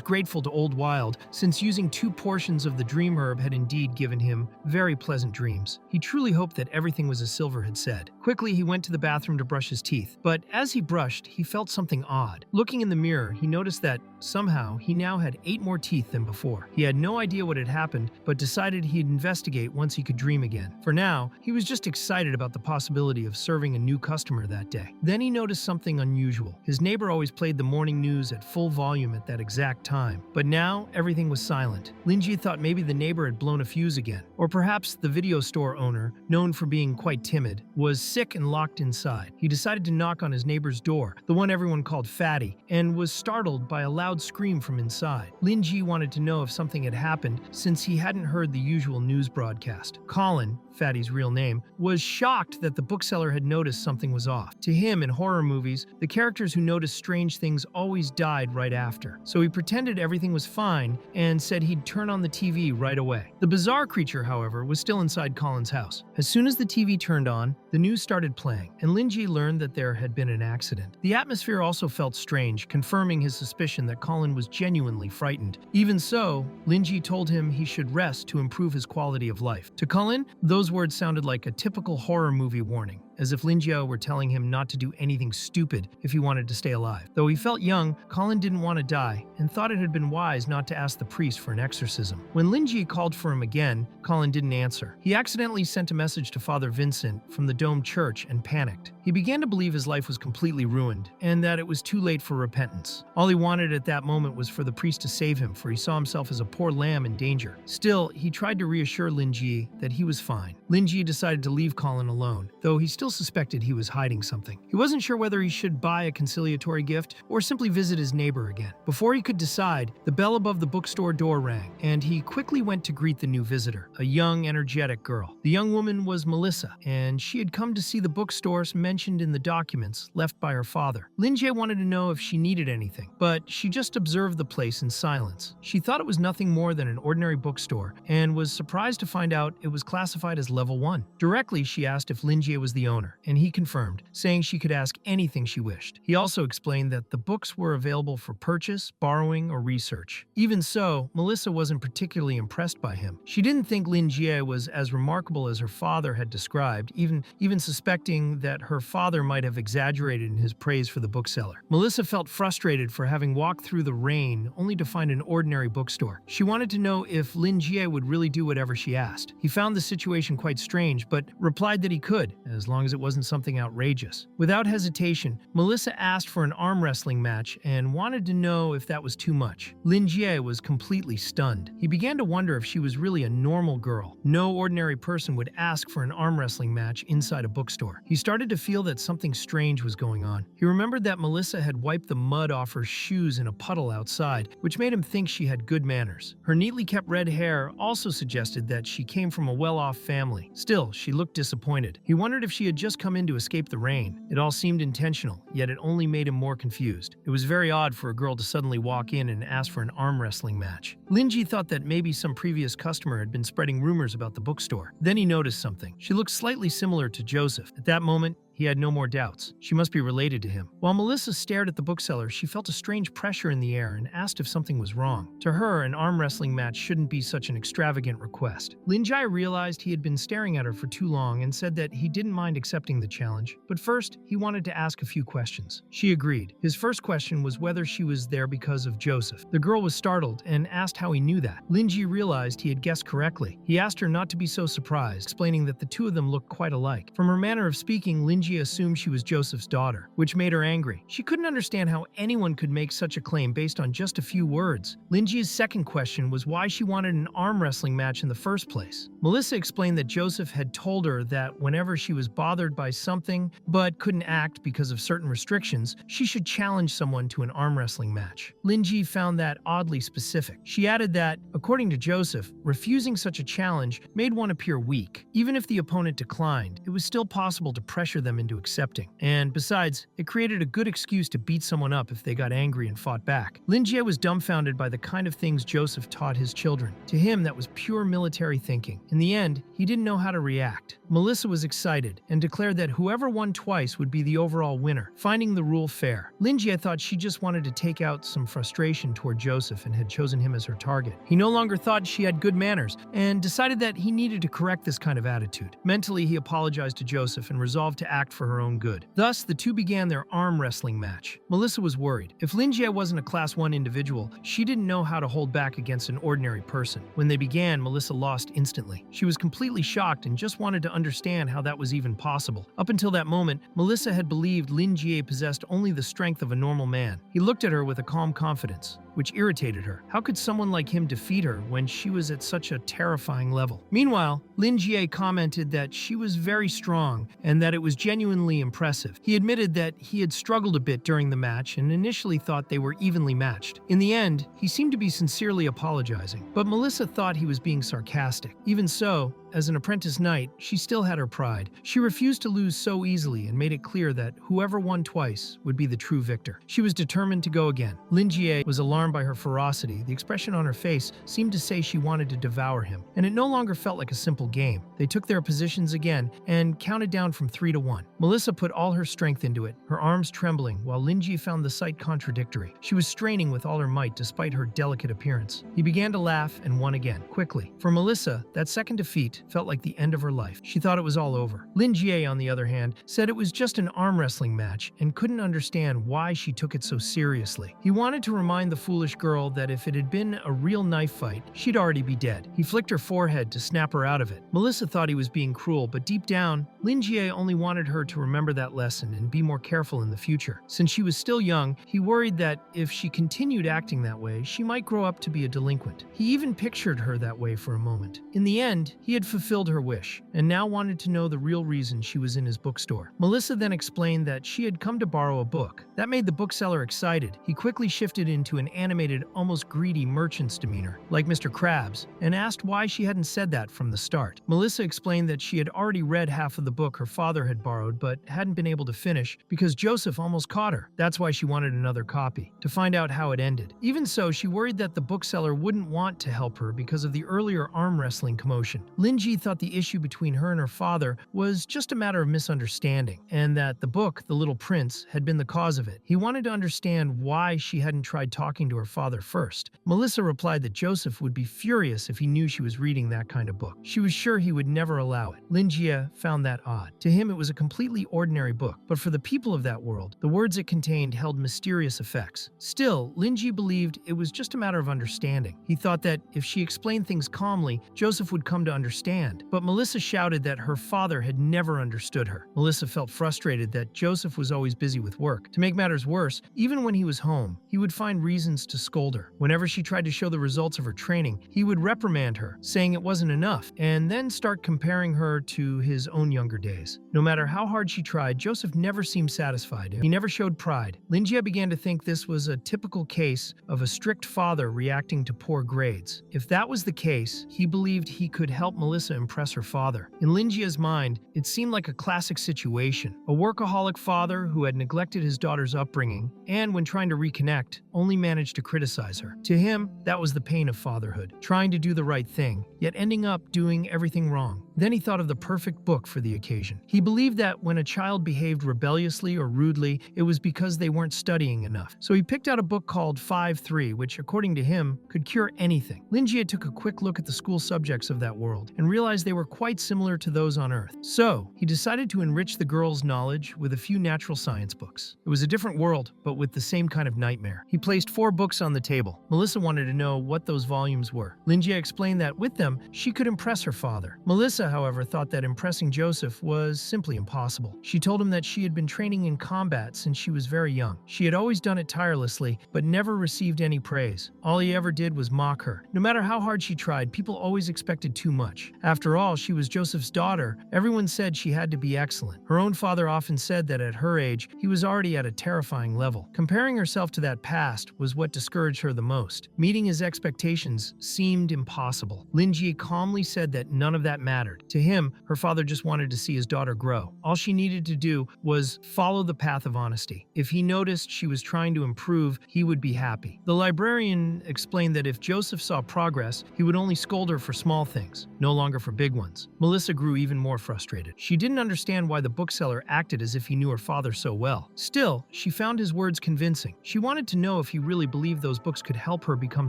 grateful to Old Wild, since using 2 portions of the dream herb had indeed given him very pleasant dreams. He truly hoped that everything was as Silver had said. Quickly, he went to the bathroom to brush his teeth, but as he brushed, he felt something odd. Looking in the mirror, he noticed that, somehow, he now had 8 more teeth than before. He had no idea what had happened, but decided he'd investigate once he could dream again. For now, he was just excited about the possibility of serving a new customer that day. Then he noticed something unusual. His neighbor always played the morning news at full volume at that exact time, but now everything was silent. Lingi thought maybe the neighbor had blown a fuse again, or perhaps the video store owner, known for being quite timid, was sick and locked inside. He decided to knock on his neighbor's door, the one everyone called Fatty, and was startled by a loud scream from inside. Lingi wanted to know if something had happened since he hadn't heard the usual news broadcast. Colin, Fatty's real name, was shocked that the bookseller had noticed something was off. To him, in horror movies, the characters who noticed strange things always died right after. So he pretended everything was fine and said he'd turn on the TV right away. The bizarre creature, however, was still inside Colin's house. As soon as the TV turned on, the news started playing, and Lingi learned that there had been an accident. The atmosphere also felt strange, confirming his suspicion that Colin was genuinely frightened. Even so, Lingi told him he should rest to improve his quality of life. To Colin, those words sounded like a typical horror movie warning, as if Lingi were telling him not to do anything stupid if he wanted to stay alive. Though he felt young, Colin didn't want to die and thought it had been wise not to ask the priest for an exorcism. When Lingi called for him again, Colin didn't answer. He accidentally sent a message to Father Vincent from the Dome Church and panicked. He began to believe his life was completely ruined and that it was too late for repentance. All he wanted at that moment was for the priest to save him, for he saw himself as a poor lamb in danger. Still, he tried to reassure Lingi that he was fine. Lingi decided to leave Colin alone, though he still suspected he was hiding something. He wasn't sure whether he should buy a conciliatory gift or simply visit his neighbor again. Before he could decide, the bell above the bookstore door rang, and he quickly went to greet the new visitor, a young, energetic girl. The young woman was Melissa, and she had come to see the bookstores mentioned in the documents left by her father. Lingi wanted to know if she needed anything, but she just observed the place in silence. She thought it was nothing more than an ordinary bookstore, and was surprised to find out it was classified as level 1. Directly, she asked if Lingi was the owner, and he confirmed, saying she could ask anything she wished. He also explained that the books were available for purchase, borrowing, or research. Even so, Melissa wasn't particularly impressed by him. She didn't think Lingi was as remarkable as her father had described, even suspecting that her father might have exaggerated in his praise for the bookseller. Melissa felt frustrated for having walked through the rain only to find an ordinary bookstore. She wanted to know if Lingi would really do whatever she asked. He found the situation quite strange, but replied that he could, as long as it wasn't something outrageous. Without hesitation, Melissa asked for an arm wrestling match and wanted to know if that was too much. Lingi was completely stunned. He began to wonder if she was really a normal girl. No ordinary person would ask for an arm wrestling match inside a bookstore. He started to feel that something strange was going on. He remembered that Melissa had wiped the mud off her shoes in a puddle outside, which made him think she had good manners. Her neatly kept red hair also suggested that she came from a well-off family. Still, she looked disappointed. He wondered if she had just come in to escape the rain. It all seemed intentional, yet it only made him more confused. It was very odd for a girl to suddenly walk in and ask for an arm wrestling match. Lingi thought that maybe some previous customer had been spreading rumors about the bookstore. Then he noticed something. She looked slightly similar to Joseph. At that moment, he had no more doubts. She must be related to him. While Melissa stared at the bookseller, she felt a strange pressure in the air and asked if something was wrong. To her, an arm wrestling match shouldn't be such an extravagant request. Lingi realized he had been staring at her for too long and said that he didn't mind accepting the challenge, but first, he wanted to ask a few questions. She agreed. His first question was whether she was there because of Joseph. The girl was startled and asked how he knew that. Lingi realized he had guessed correctly. He asked her not to be so surprised, explaining that the two of them looked quite alike. From her manner of speaking, Lingi assumed she was Joseph's daughter, which made her angry. She couldn't understand how anyone could make such a claim based on just a few words. Lingi's second question was why she wanted an arm wrestling match in the first place. Melissa explained that Joseph had told her that whenever she was bothered by something but couldn't act because of certain restrictions, she should challenge someone to an arm wrestling match. Lingi found that oddly specific. She added that, according to Joseph, refusing such a challenge made one appear weak. Even if the opponent declined, it was still possible to pressure them into accepting. And besides, it created a good excuse to beat someone up if they got angry and fought back. Lingi was dumbfounded by the kind of things Joseph taught his children. To him, that was pure military thinking. In the end, he didn't know how to react. Melissa was excited and declared that whoever won twice would be the overall winner, finding the rule fair. Lingi thought she just wanted to take out some frustration toward Joseph and had chosen him as her target. He no longer thought she had good manners and decided that he needed to correct this kind of attitude. Mentally, he apologized to Joseph and resolved to act for her own good. Thus, the two began their arm wrestling match. Melissa was worried. If Lingi wasn't a Class 1 individual, she didn't know how to hold back against an ordinary person. When they began, Melissa lost instantly. She was completely shocked and just wanted to understand how that was even possible. Up until that moment, Melissa had believed Lingi possessed only the strength of a normal man. He looked at her with a calm confidence, which irritated her. How could someone like him defeat her when she was at such a terrifying level? Meanwhile, Lingi commented that she was very strong and that it was genuinely impressive. He admitted that he had struggled a bit during the match and initially thought they were evenly matched. In the end, he seemed to be sincerely apologizing, but Melissa thought he was being sarcastic. Even so, as an apprentice knight, she still had her pride. She refused to lose so easily and made it clear that whoever won twice would be the true victor. She was determined to go again. Lingi was alarmed by her ferocity. The expression on her face seemed to say she wanted to devour him, and it no longer felt like a simple game. They took their positions again and counted down from 3 to 1. Melissa put all her strength into it, her arms trembling, while Lingi found the sight contradictory. She was straining with all her might despite her delicate appearance. He began to laugh and won again, quickly. For Melissa, that second defeat felt like the end of her life. She thought it was all over. Lingi, on the other hand, said it was just an arm wrestling match and couldn't understand why she took it so seriously. He wanted to remind the foolish girl that if it had been a real knife fight, she'd already be dead. He flicked her forehead to snap her out of it. Melissa thought he was being cruel, but deep down, Lingi only wanted her to remember that lesson and be more careful in the future. Since she was still young, he worried that if she continued acting that way, she might grow up to be a delinquent. He even pictured her that way for a moment. In the end, he had fulfilled her wish, and now wanted to know the real reason she was in his bookstore. Melissa then explained that she had come to borrow a book. That made the bookseller excited. He quickly shifted into an animated, almost greedy merchant's demeanor, like Mr. Krabs, and asked why she hadn't said that from the start. Melissa explained that she had already read half of the book her father had borrowed, but hadn't been able to finish because Joseph almost caught her. That's why she wanted another copy, to find out how it ended. Even so, she worried that the bookseller wouldn't want to help her because of the earlier arm wrestling commotion. Lingi thought the issue between her and her father was just a matter of misunderstanding, and that the book, The Little Prince, had been the cause of it. He wanted to understand why she hadn't tried talking to her father first. Melissa replied that Joseph would be furious if he knew she was reading that kind of book. She was sure he would never allow it. Lingi found that odd. To him, it was a completely ordinary book, but for the people of that world, the words it contained held mysterious effects. Still, Lingi believed it was just a matter of understanding. He thought that if she explained things calmly, Joseph would come to understand understand. But Melissa shouted that her father had never understood her. Melissa felt frustrated that Joseph was always busy with work. To make matters worse, even when he was home, he would find reasons to scold her. Whenever she tried to show the results of her training, he would reprimand her, saying it wasn't enough, and then start comparing her to his own younger days. No matter how hard she tried, Joseph never seemed satisfied. He never showed pride. Lingi began to think this was a typical case of a strict father reacting to poor grades. If that was the case, he believed he could help Melissa impress her father. In Lingia's mind, it seemed like a classic situation. A workaholic father who had neglected his daughter's upbringing, and when trying to reconnect, only managed to criticize her. To him, that was the pain of fatherhood, trying to do the right thing, yet ending up doing everything wrong. Then he thought of the perfect book for the occasion. He believed that when a child behaved rebelliously or rudely, it was because they weren't studying enough. So he picked out a book called 5-3, which, according to him, could cure anything. Lingi took a quick look at the school subjects of that world and realized they were quite similar to those on Earth. So he decided to enrich the girls' knowledge with a few natural science books. It was a different world, but with the same kind of nightmare. He placed 4 books on the table. Melissa wanted to know what those volumes were. Lingi explained that with them, she could impress her father. Melissa, however, thought that impressing Joseph was simply impossible. She told him that she had been training in combat since she was very young. She had always done it tirelessly, but never received any praise. All he ever did was mock her. No matter how hard she tried, people always expected too much. After all, she was Joseph's daughter. Everyone said she had to be excellent. Her own father often said that at her age, he was already at a terrifying level. Comparing herself to that past was what discouraged her the most. Meeting his expectations seemed impossible. Lingi calmly said that none of that mattered. To him, her father just wanted to see his daughter grow. All she needed to do was follow the path of honesty. If he noticed she was trying to improve, he would be happy. The librarian explained that if Joseph saw progress, he would only scold her for small things, no longer for big ones. Melissa grew even more frustrated. She didn't understand why the bookseller acted as if he knew her father so well. Still, she found his words convincing. She wanted to know if he really believed those books could help her become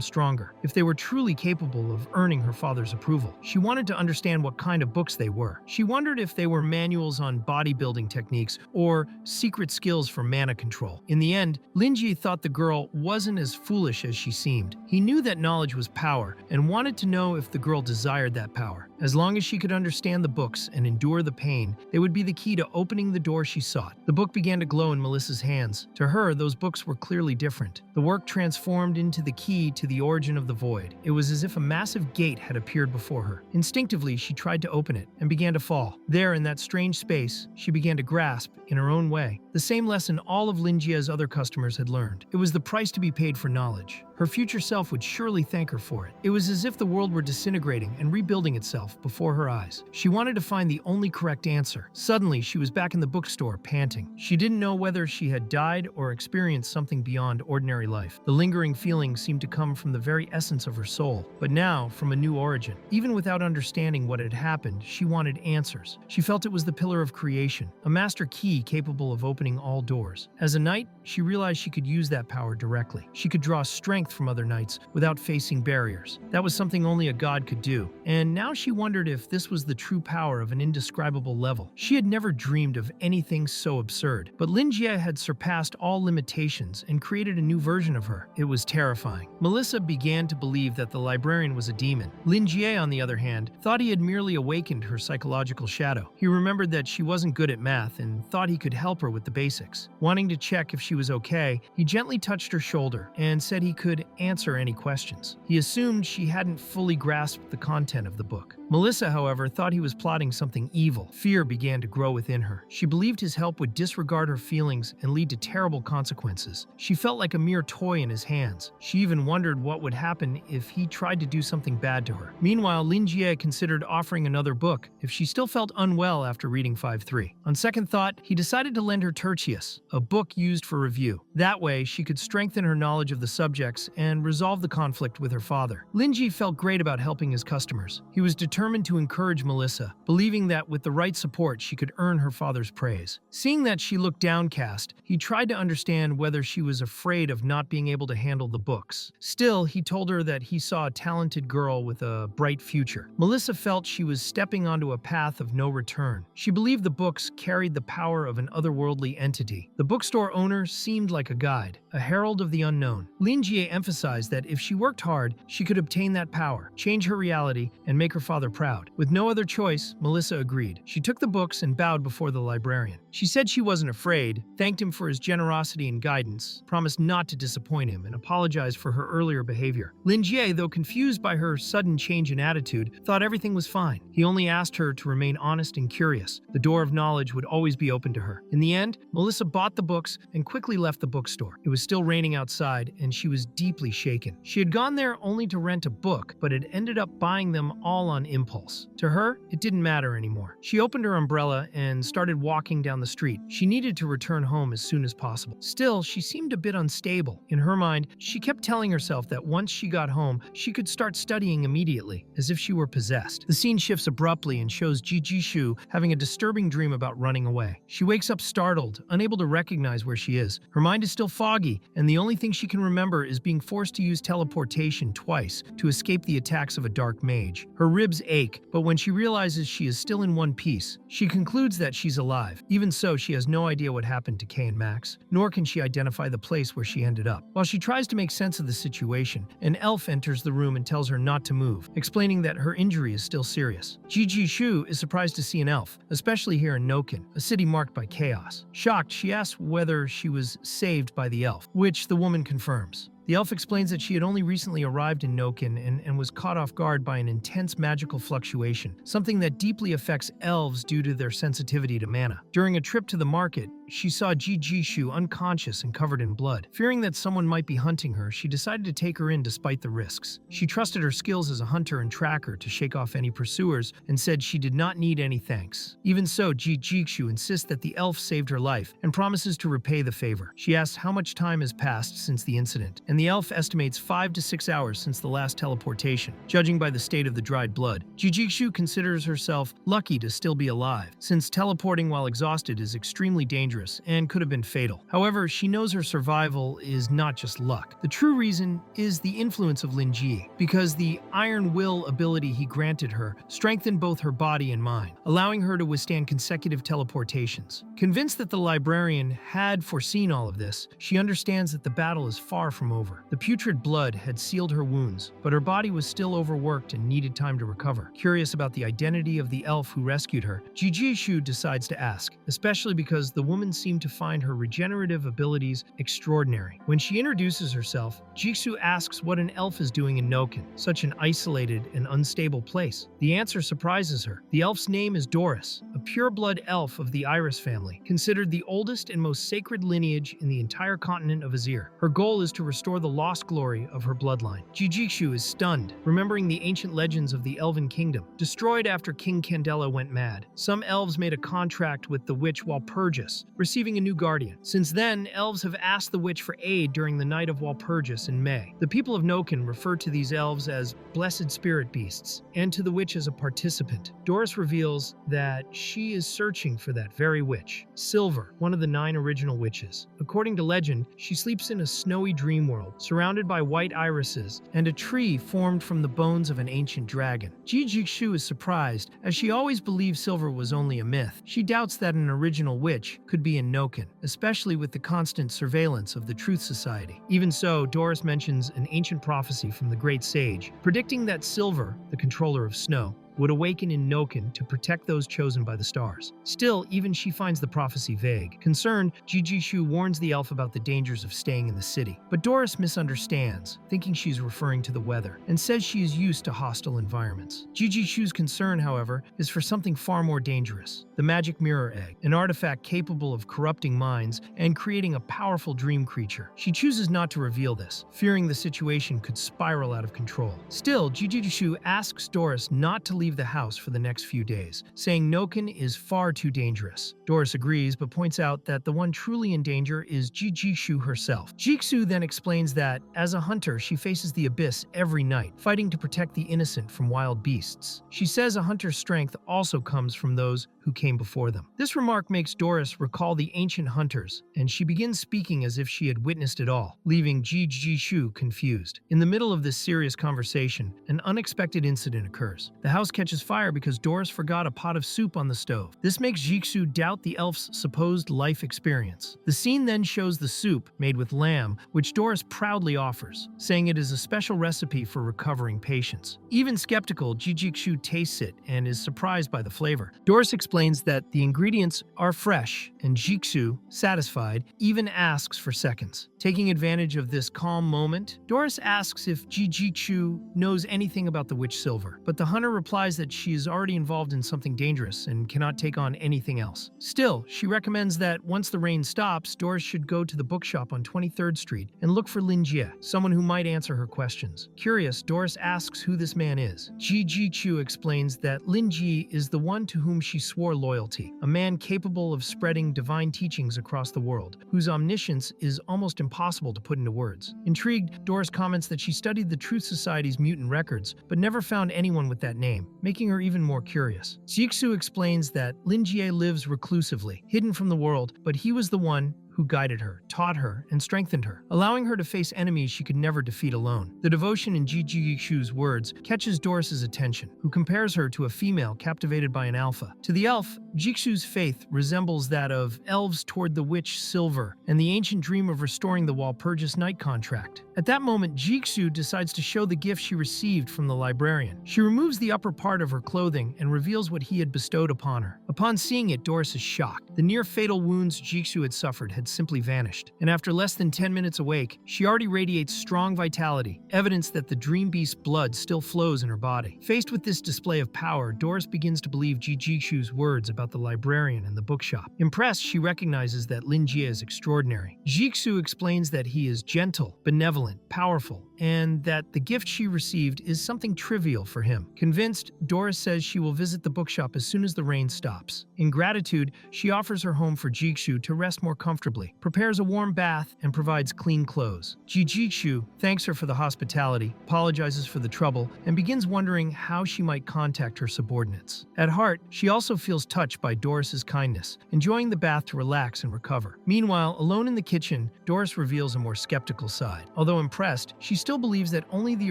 stronger, if they were truly capable of earning her father's approval. She wanted to understand what kind of books they were. She wondered if they were manuals on bodybuilding techniques or secret skills for mana control. In the end, Lingi thought the girl wasn't as foolish as she seemed. He knew that knowledge was power and wanted to know if the girl desired that power. As long as she could understand the books and endure the pain, they would be the key to opening the door she sought. The book began to glow in Melissa's hands. To her, those books were clearly different. The work transformed into the key to the origin of the void. It was as if a massive gate had appeared before her. Instinctively, she tried to open it and began to fall. There, in that strange space, she began to grasp, in her own way, the same lesson all of Lingia's other customers had learned. It was the price to be paid for knowledge. Her future self would surely thank her for it. It was as if the world were disintegrating and rebuilding itself before her eyes. She wanted to find the only correct answer. Suddenly, she was back in the bookstore, panting. She didn't know whether she had died or experienced something beyond ordinary life. The lingering feeling seemed to come from the very essence of her soul, but now from a new origin. Even without understanding what had happened, she wanted answers. She felt it was the pillar of creation, a master key capable of opening all doors. As a knight, she realized she could use that power directly. She could draw strength from other knights without facing barriers. That was something only a god could do. And now she wondered if this was the true power of an indescribable level. She had never dreamed of anything so absurd, but Lingi had surpassed all limitations and created a new version of her. It was terrifying. Melissa began to believe that the librarian was a demon. Lingi, on the other hand, thought he had merely awakened her psychological shadow. He remembered that she wasn't good at math and thought he could help her with the basics. Wanting to check if she was okay, he gently touched her shoulder and said he could answer any questions. He assumed she hadn't fully grasped the content of the book. Melissa, however, thought he was plotting something evil. Fear began to grow within her. She believed his help would disregard her feelings and lead to terrible consequences. She felt like a mere toy in his hands. She even wondered what would happen if he tried to do something bad to her. Meanwhile, Lingi considered offering another book if she still felt unwell after reading 5-3. On second thought, he decided to lend her Tertius, a book used for review. That way, she could strengthen her knowledge of the subjects and resolve the conflict with her father. Lingi felt great about helping his customers. He was determined to encourage Melissa, believing that with the right support she could earn her father's praise. Seeing that she looked downcast, he tried to understand whether she was afraid of not being able to handle the books. Still, he told her that he saw a talented girl with a bright future. Melissa felt she was stepping onto a path of no return. She believed the books carried the power of an otherworldly entity. The bookstore owner seemed like a guide. a herald of the unknown. Lingi emphasized that if she worked hard, she could obtain that power, change her reality, and make her father proud. With no other choice, Melissa agreed. She took the books and bowed before the librarian. She said she wasn't afraid, thanked him for his generosity and guidance, promised not to disappoint him, and apologized for her earlier behavior. Lingi, though confused by her sudden change in attitude, thought everything was fine. He only asked her to remain honest and curious. The door of knowledge would always be open to her. In the end, Melissa bought the books and quickly left the bookstore. It was still raining outside, and she was deeply shaken. She had gone there only to rent a book, but had ended up buying them all on impulse. To her, it didn't matter anymore. She opened her umbrella and started walking down the street. She needed to return home as soon as possible. Still, she seemed a bit unstable. In her mind, she kept telling herself that once she got home, she could start studying immediately, as if she were possessed. The scene shifts abruptly and shows Jijishu having a disturbing dream about running away. She wakes up startled, unable to recognize where she is. Her mind is still foggy, and the only thing she can remember is being forced to use teleportation twice to escape the attacks of a dark mage. Her ribs ache, but when she realizes she is still in one piece, she concludes that she's alive. Even so, she has no idea what happened to Kay and Max, nor can she identify the place where she ended up. While she tries to make sense of the situation, an elf enters the room and tells her not to move, explaining that her injury is still serious. Jijishu is surprised to see an elf, especially here in Noken, a city marked by chaos. Shocked, she asks whether she was saved by the elf, which the woman confirms. The elf explains that she had only recently arrived in Noken and was caught off guard by an intense magical fluctuation, something that deeply affects elves due to their sensitivity to mana. During a trip to the market, she saw Jijishu unconscious and covered in blood. Fearing that someone might be hunting her, she decided to take her in despite the risks. She trusted her skills as a hunter and tracker to shake off any pursuers and said she did not need any thanks. Even so, Jijishu insists that the elf saved her life and promises to repay the favor. She asks how much time has passed since the incident, and the elf estimates 5 to 6 hours since the last teleportation, judging by the state of the dried blood. Jijishu considers herself lucky to still be alive, since teleporting while exhausted is extremely dangerous and could have been fatal. However, she knows her survival is not just luck. The true reason is the influence of Lingi, because the iron will ability he granted her strengthened both her body and mind, allowing her to withstand consecutive teleportations. Convinced that the librarian had foreseen all of this, she understands that the battle is far from over. The putrid blood had sealed her wounds, but her body was still overworked and needed time to recover. Curious about the identity of the elf who rescued her, Jijishu decides to ask, especially because the woman seemed to find her regenerative abilities extraordinary. When she introduces herself, Jisoo asks what an elf is doing in Noken, such an isolated and unstable place. The answer surprises her. The elf's name is Doris, a pure-blood elf of the Iris family, considered the oldest and most sacred lineage in the entire continent of Azir. Her goal is to restore the lost glory of her bloodline. Jijishu is stunned, remembering the ancient legends of the Elven Kingdom. Destroyed after King Candela went mad, some elves made a contract with the witch Walpurgis, receiving a new guardian. Since then, elves have asked the witch for aid during the Night of Walpurgis in May. The people of Noken refer to these elves as blessed spirit beasts, and to the witch as a participant. Doris reveals that she is searching for that very witch, Silver, one of the 9 original witches. According to legend, she sleeps in a snowy dream world, surrounded by white irises, and a tree formed from the bones of an ancient dragon. Jijishu is surprised, as she always believed Silver was only a myth. She doubts that an original witch could be in Noken, especially with the constant surveillance of the Truth Society. Even so, Doris mentions an ancient prophecy from the Great Sage, predicting that Silver, the controller of snow, would awaken in Noken to protect those chosen by the stars. Still, even she finds the prophecy vague. Concerned, Jijishu warns the elf about the dangers of staying in the city. But Doris misunderstands, thinking she's referring to the weather, and says she is used to hostile environments. Jijishu's concern, however, is for something far more dangerous: the magic Mirror Egg, an artifact capable of corrupting minds and creating a powerful dream creature. She chooses not to reveal this, fearing the situation could spiral out of control. Still, Jijishu asks Doris not to leave the house for the next few days, saying Noken is far too dangerous. Doris agrees, but points out that the one truly in danger is Jijishu herself. Jiksu then explains that, as a hunter, she faces the abyss every night, fighting to protect the innocent from wild beasts. She says a hunter's strength also comes from those who came before them. This remark makes Doris recall the ancient hunters, and she begins speaking as if she had witnessed it all, leaving Jijishu confused. In the middle of this serious conversation, an unexpected incident occurs. The house catches fire because Doris forgot a pot of soup on the stove. This makes Jigsaw doubt the elf's supposed life experience. The scene then shows the soup, made with lamb, which Doris proudly offers, saying it is a special recipe for recovering patients. Even skeptical, Jigsaw tastes it and is surprised by the flavor. Doris explains that the ingredients are fresh, and Jigsaw, satisfied, even asks for seconds. Taking advantage of this calm moment, Doris asks if Jigsaw knows anything about the witch silver, but the hunter replies that she is already involved in something dangerous and cannot take on anything else. Still, she recommends that once the rain stops, Doris should go to the bookshop on 23rd Street and look for Lingi, someone who might answer her questions. Curious, Doris asks who this man is. Jigsaw explains that Lingi is the one to whom she swore loyalty, a man capable of spreading divine teachings across the world, whose omniscience is almost impossible to put into words. Intrigued, Doris comments that she studied the Truth Society's mutant records, but never found anyone with that name, making her even more curious. Jigsaw explains that Lingi lives reclusively, hidden from the world, but he was the one who guided her, taught her, and strengthened her, allowing her to face enemies she could never defeat alone. The devotion in Jigsaw's words catches Doris's attention, who compares her to a female captivated by an alpha. To the elf, Jigsaw's faith resembles that of elves toward the witch Silver and the ancient dream of restoring the Walpurgis Night contract. At that moment, Jigsaw decides to show the gift she received from the librarian. She removes the upper part of her clothing and reveals what he had bestowed upon her. Upon seeing it, Doris is shocked. The near-fatal wounds Jigsaw had suffered had simply vanished, and after less than 10 minutes awake, she already radiates strong vitality, evidence that the dream beast's blood still flows in her body. Faced with this display of power, Doris begins to believe Jigsaw's words about the librarian and the bookshop. Impressed, she recognizes that Lingi is extraordinary. Jigsaw explains that he is gentle, benevolent, powerful, and that the gift she received is something trivial for him. Convinced, Doris says she will visit the bookshop as soon as the rain stops. In gratitude, she offers her home for Jigsaw to rest more comfortably, prepares a warm bath, and provides clean clothes. Jigsaw thanks her for the hospitality, apologizes for the trouble, and begins wondering how she might contact her subordinates. At heart, she also feels touched by Doris's kindness, enjoying the bath to relax and recover. Meanwhile, alone in the kitchen, Doris reveals a more skeptical side. Although impressed, she still believes that only the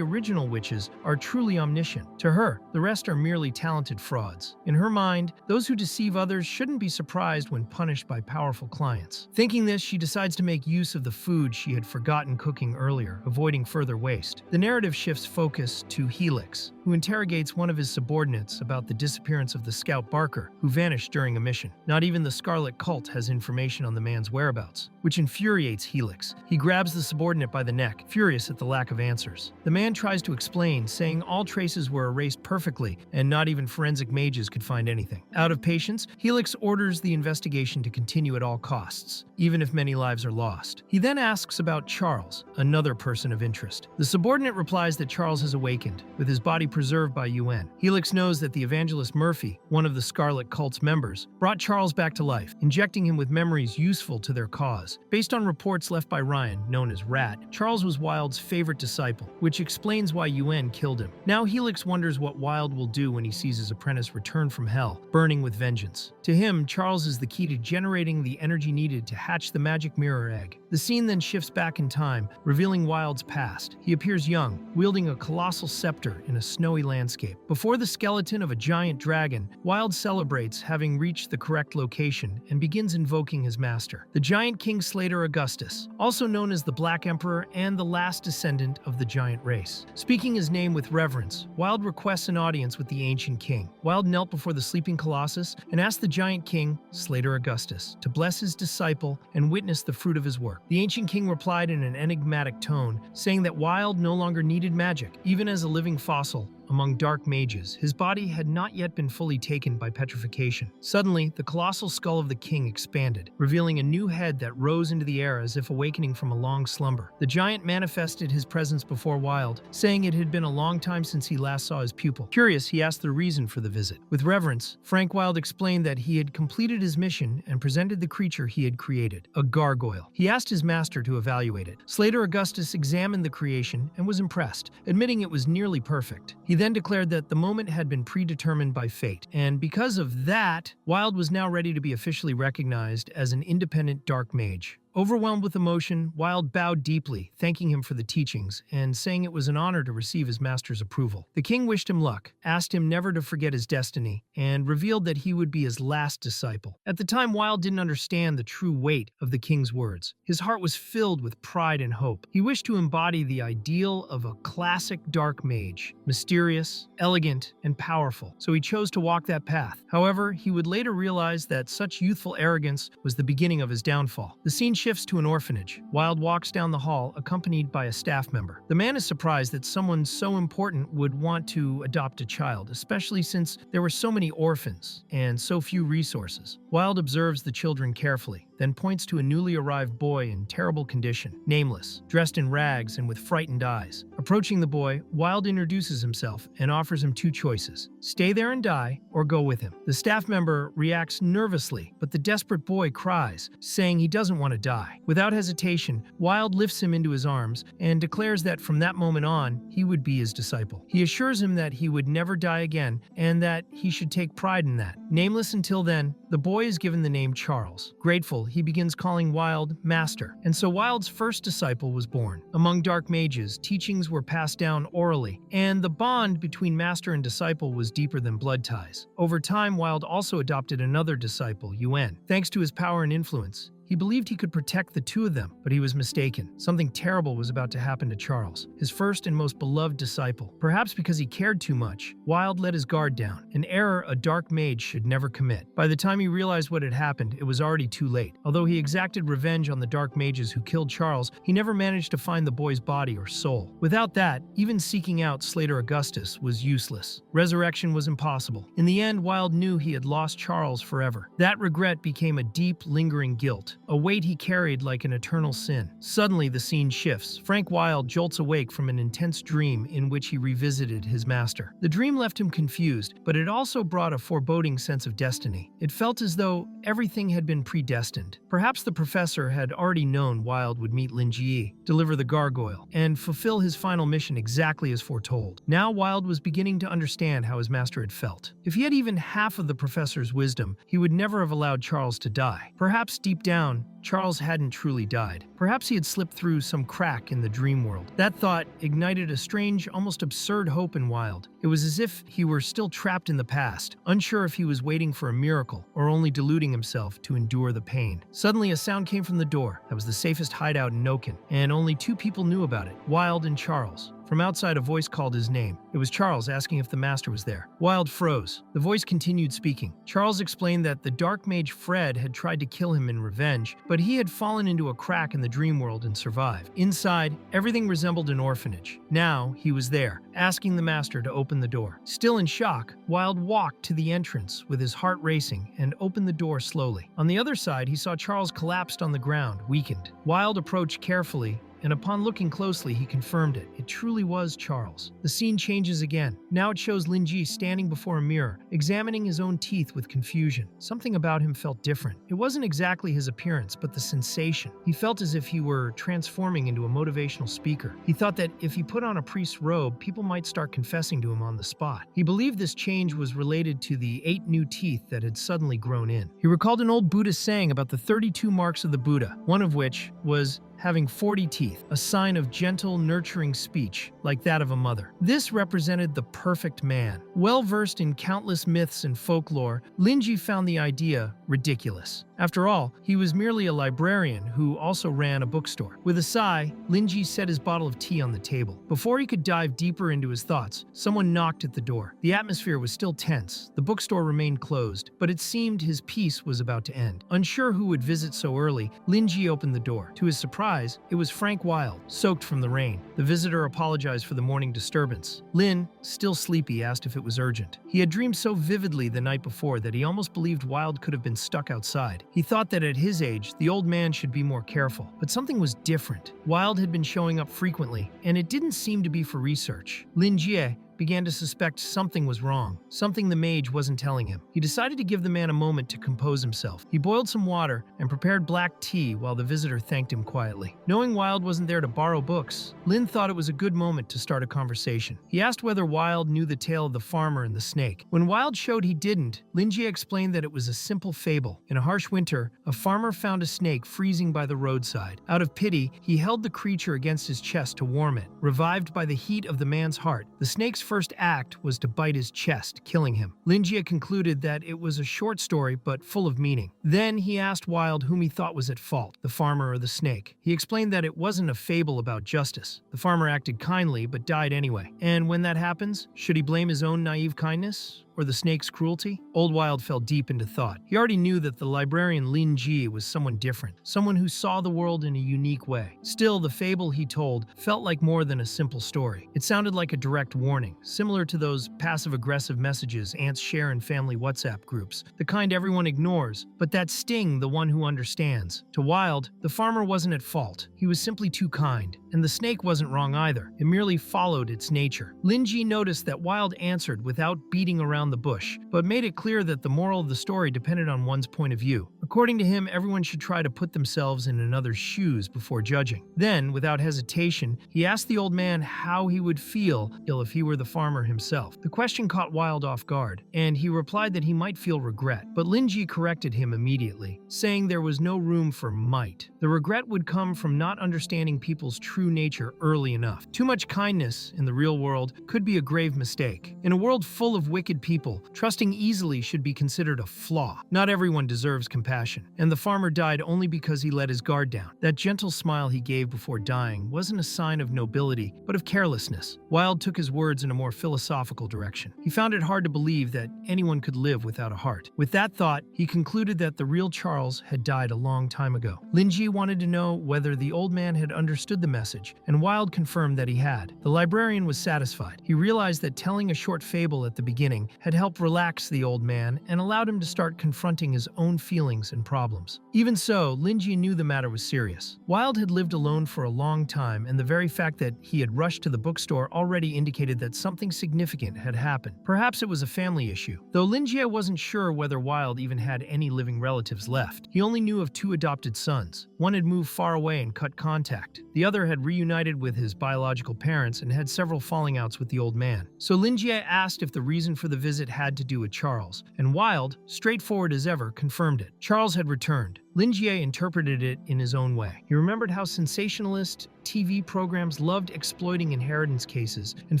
original witches are truly omniscient. To her, the rest are merely talented frauds. In her mind, those who deceive others shouldn't be surprised when punished by powerful clients. Thinking this, she decides to make use of the food she had forgotten cooking earlier, avoiding further waste. The narrative shifts focus to Helix, who interrogates one of his subordinates about the disappearance of the scout Barker, who vanished during a mission. Not even the Scarlet Cult has information on the man's whereabouts, which infuriates Helix. He grabs the subordinate by the neck, furious at the lack of answers. The man tries to explain, saying all traces were erased perfectly and not even forensic mages could find anything. Out of patience, Helix orders the investigation to continue at all costs, even if many lives are lost. He then asks about Charles, another person of interest. The subordinate replies that Charles has awakened, with his body preserved by UN. Helix knows that the evangelist Murphy, one of the Scarlet Cult's members, brought Charles back to life, injecting him with memories useful to their cause. Based on reports left by Ryan, known as Rat, Charles was Wild's favorite disciple, which explains why UN killed him. Now Helix wonders what Wild will do when he sees his apprentice return from hell, burning with vengeance. To him, Charles is the key to generating the energy needed to hatch the magic mirror egg. The scene then shifts back in time, revealing Wild's past. He appears young, wielding a colossal scepter in a snowy landscape. Before the skeleton of a giant dragon, Wild celebrates having reached the correct location and begins invoking his master, the giant King Slater Augustus, also known as the Black Emperor and the last descendant of the giant race. Speaking his name with reverence, Wild requests an audience with the ancient king. Wild knelt before the sleeping Colossus and asked the giant king, Slater Augustus, to bless his disciple and witness the fruit of his work. The ancient king replied in an enigmatic tone, saying that Wild no longer needed magic, even as a living fossil. Among dark mages, his body had not yet been fully taken by petrification. Suddenly, the colossal skull of the king expanded, revealing a new head that rose into the air as if awakening from a long slumber. The giant manifested his presence before Wild, saying it had been a long time since he last saw his pupil. Curious, he asked the reason for the visit. With reverence, Frank Wild explained that he had completed his mission and presented the creature he had created, a gargoyle. He asked his master to evaluate it. Slater Augustus examined the creation and was impressed, admitting it was nearly perfect. He then declared that the moment had been predetermined by fate, and because of that, Wild was now ready to be officially recognized as an independent dark mage. Overwhelmed with emotion, Wild bowed deeply, thanking him for the teachings and saying it was an honor to receive his master's approval. The king wished him luck, asked him never to forget his destiny, and revealed that he would be his last disciple. At the time, Wild didn't understand the true weight of the king's words. His heart was filled with pride and hope. He wished to embody the ideal of a classic dark mage, mysterious, elegant, and powerful, so he chose to walk that path. However, he would later realize that such youthful arrogance was the beginning of his downfall. The scene shifts to an orphanage. Wild walks down the hall, accompanied by a staff member. The man is surprised that someone so important would want to adopt a child, especially since there were so many orphans and so few resources. Wild observes the children carefully, then points to a newly arrived boy in terrible condition, nameless, dressed in rags and with frightened eyes. Approaching the boy, Wild introduces himself and offers him two choices: stay there and die, or go with him. The staff member reacts nervously, but the desperate boy cries, saying he doesn't want to die. Without hesitation, Wild lifts him into his arms and declares that from that moment on, he would be his disciple. He assures him that he would never die again and that he should take pride in that. Nameless until then, the boy is given the name Charles. Grateful, he begins calling Wild Master, and so Wild's first disciple was born. Among dark mages, teachings were passed down orally, and the bond between master and disciple was deeper than blood ties. Over time, Wild also adopted another disciple, Yuen. Thanks to his power and influence, he believed he could protect the two of them, but he was mistaken. Something terrible was about to happen to Charles, his first and most beloved disciple. Perhaps because he cared too much, Wild let his guard down, an error a dark mage should never commit. By the time he realized what had happened, it was already too late. Although he exacted revenge on the dark mages who killed Charles, he never managed to find the boy's body or soul. Without that, even seeking out Slater Augustus was useless. Resurrection was impossible. In the end, Wild knew he had lost Charles forever. That regret became a deep, lingering guilt, a weight he carried like an eternal sin. Suddenly, the scene shifts. Frank Wild jolts awake from an intense dream in which he revisited his master. The dream left him confused, but it also brought a foreboding sense of destiny. It felt as though everything had been predestined. Perhaps the professor had already known Wild would meet Lingi, deliver the gargoyle, and fulfill his final mission exactly as foretold. Now Wild was beginning to understand how his master had felt. If he had even half of the professor's wisdom, he would never have allowed Charles to die. Perhaps deep down, Charles hadn't truly died. Perhaps he had slipped through some crack in the dream world. That thought ignited a strange, almost absurd hope in Wild. It was as if he were still trapped in the past, unsure if he was waiting for a miracle or only deluding himself to endure the pain. Suddenly, a sound came from the door. That was the safest hideout in Noken, and only two people knew about it: Wild and Charles. From outside, a voice called his name. It was Charles, asking if the master was there. Wild froze. The voice continued speaking. Charles explained that the dark mage Fred had tried to kill him in revenge, but he had fallen into a crack in the dream world and survived. Inside, everything resembled an orphanage. Now, he was there, asking the master to open the door. Still in shock, Wild walked to the entrance with his heart racing and opened the door slowly. On the other side, he saw Charles collapsed on the ground, weakened. Wild approached carefully, and upon looking closely, he confirmed it. It truly was Charles. The scene changes again. Now it shows Lingi standing before a mirror, examining his own teeth with confusion. Something about him felt different. It wasn't exactly his appearance, but the sensation. He felt as if he were transforming into a motivational speaker. He thought that if he put on a priest's robe, people might start confessing to him on the spot. He believed this change was related to the 8 new teeth that had suddenly grown in. He recalled an old Buddhist saying about the 32 marks of the Buddha, one of which was having 40 teeth, a sign of gentle, nurturing speech, like that of a mother. This represented the perfect man. Well-versed in countless myths and folklore, Lingi found the idea ridiculous. After all, he was merely a librarian who also ran a bookstore. With a sigh, Lingi set his bottle of tea on the table. Before he could dive deeper into his thoughts, someone knocked at the door. The atmosphere was still tense. The bookstore remained closed, but it seemed his peace was about to end. Unsure who would visit so early, Lingi opened the door. To his surprise, it was Frank Wild, soaked from the rain. The visitor apologized for the morning disturbance. Lynn, still sleepy, asked if it was urgent. He had dreamed so vividly the night before that he almost believed Wild could have been stuck outside. He thought that at his age, the old man should be more careful. But something was different. Wild had been showing up frequently, and it didn't seem to be for research. Lingi began to suspect something was wrong, something the mage wasn't telling him. He decided to give the man a moment to compose himself. He boiled some water and prepared black tea while the visitor thanked him quietly. Knowing Wild wasn't there to borrow books, Lynn thought it was a good moment to start a conversation. He asked whether Wild knew the tale of the farmer and the snake. When Wild showed he didn't, Lingi explained that it was a simple fable. In a harsh winter, a farmer found a snake freezing by the roadside. Out of pity, he held the creature against his chest to warm it. Revived by the heat of the man's heart, the snake's first act was to bite his chest, killing him. Lingi concluded that it was a short story but full of meaning. Then he asked Wild whom he thought was at fault, the farmer or the snake. He explained that it wasn't a fable about justice. The farmer acted kindly but died anyway. And when that happens, should he blame his own naive kindness or the snake's cruelty? Old Wild fell deep into thought. He already knew that the librarian Lingi was someone different, someone who saw the world in a unique way. Still, the fable he told felt like more than a simple story. It sounded like a direct warning, similar to those passive-aggressive messages ants share in family WhatsApp groups, the kind everyone ignores, but that sting the one who understands. To Wild, the farmer wasn't at fault. He was simply too kind. And the snake wasn't wrong either. It merely followed its nature. Lingi noticed that Wild answered without beating around the bush, but made it clear that the moral of the story depended on one's point of view. According to him, everyone should try to put themselves in another's shoes before judging. Then, without hesitation, he asked the old man how he would feel if he were the farmer himself. The question caught Wild off guard, and he replied that he might feel regret. But Lingi corrected him immediately, saying there was no room for might. The regret would come from not understanding people's true nature early enough. Too much kindness in the real world could be a grave mistake. In a world full of wicked people, trusting easily should be considered a flaw. Not everyone deserves compassion, and the farmer died only because he let his guard down. That gentle smile he gave before dying wasn't a sign of nobility, but of carelessness. Wild took his words in a more philosophical direction. He found it hard to believe that anyone could live without a heart. With that thought, he concluded that the real Charles had died a long time ago. Lingi wanted to know whether the old man had understood the message, and Wild confirmed that he had. The librarian was satisfied. He realized that telling a short fable at the beginning had helped relax the old man and allowed him to start confronting his own feelings and problems. Even so, Lingi knew the matter was serious. Wild had lived alone for a long time, and the very fact that he had rushed to the bookstore already indicated that something significant had happened. Perhaps it was a family issue. Though Lingi wasn't sure whether Wild even had any living relatives left. He only knew of 2 adopted sons. One had moved far away and cut contact. The other had reunited with his biological parents and had several falling outs with the old man. So Lingi asked if the reason for the visit had to do with Charles, and Wild, straightforward as ever, confirmed it. Charles had returned. Lingi interpreted it in his own way. He remembered how sensationalist TV programs loved exploiting inheritance cases and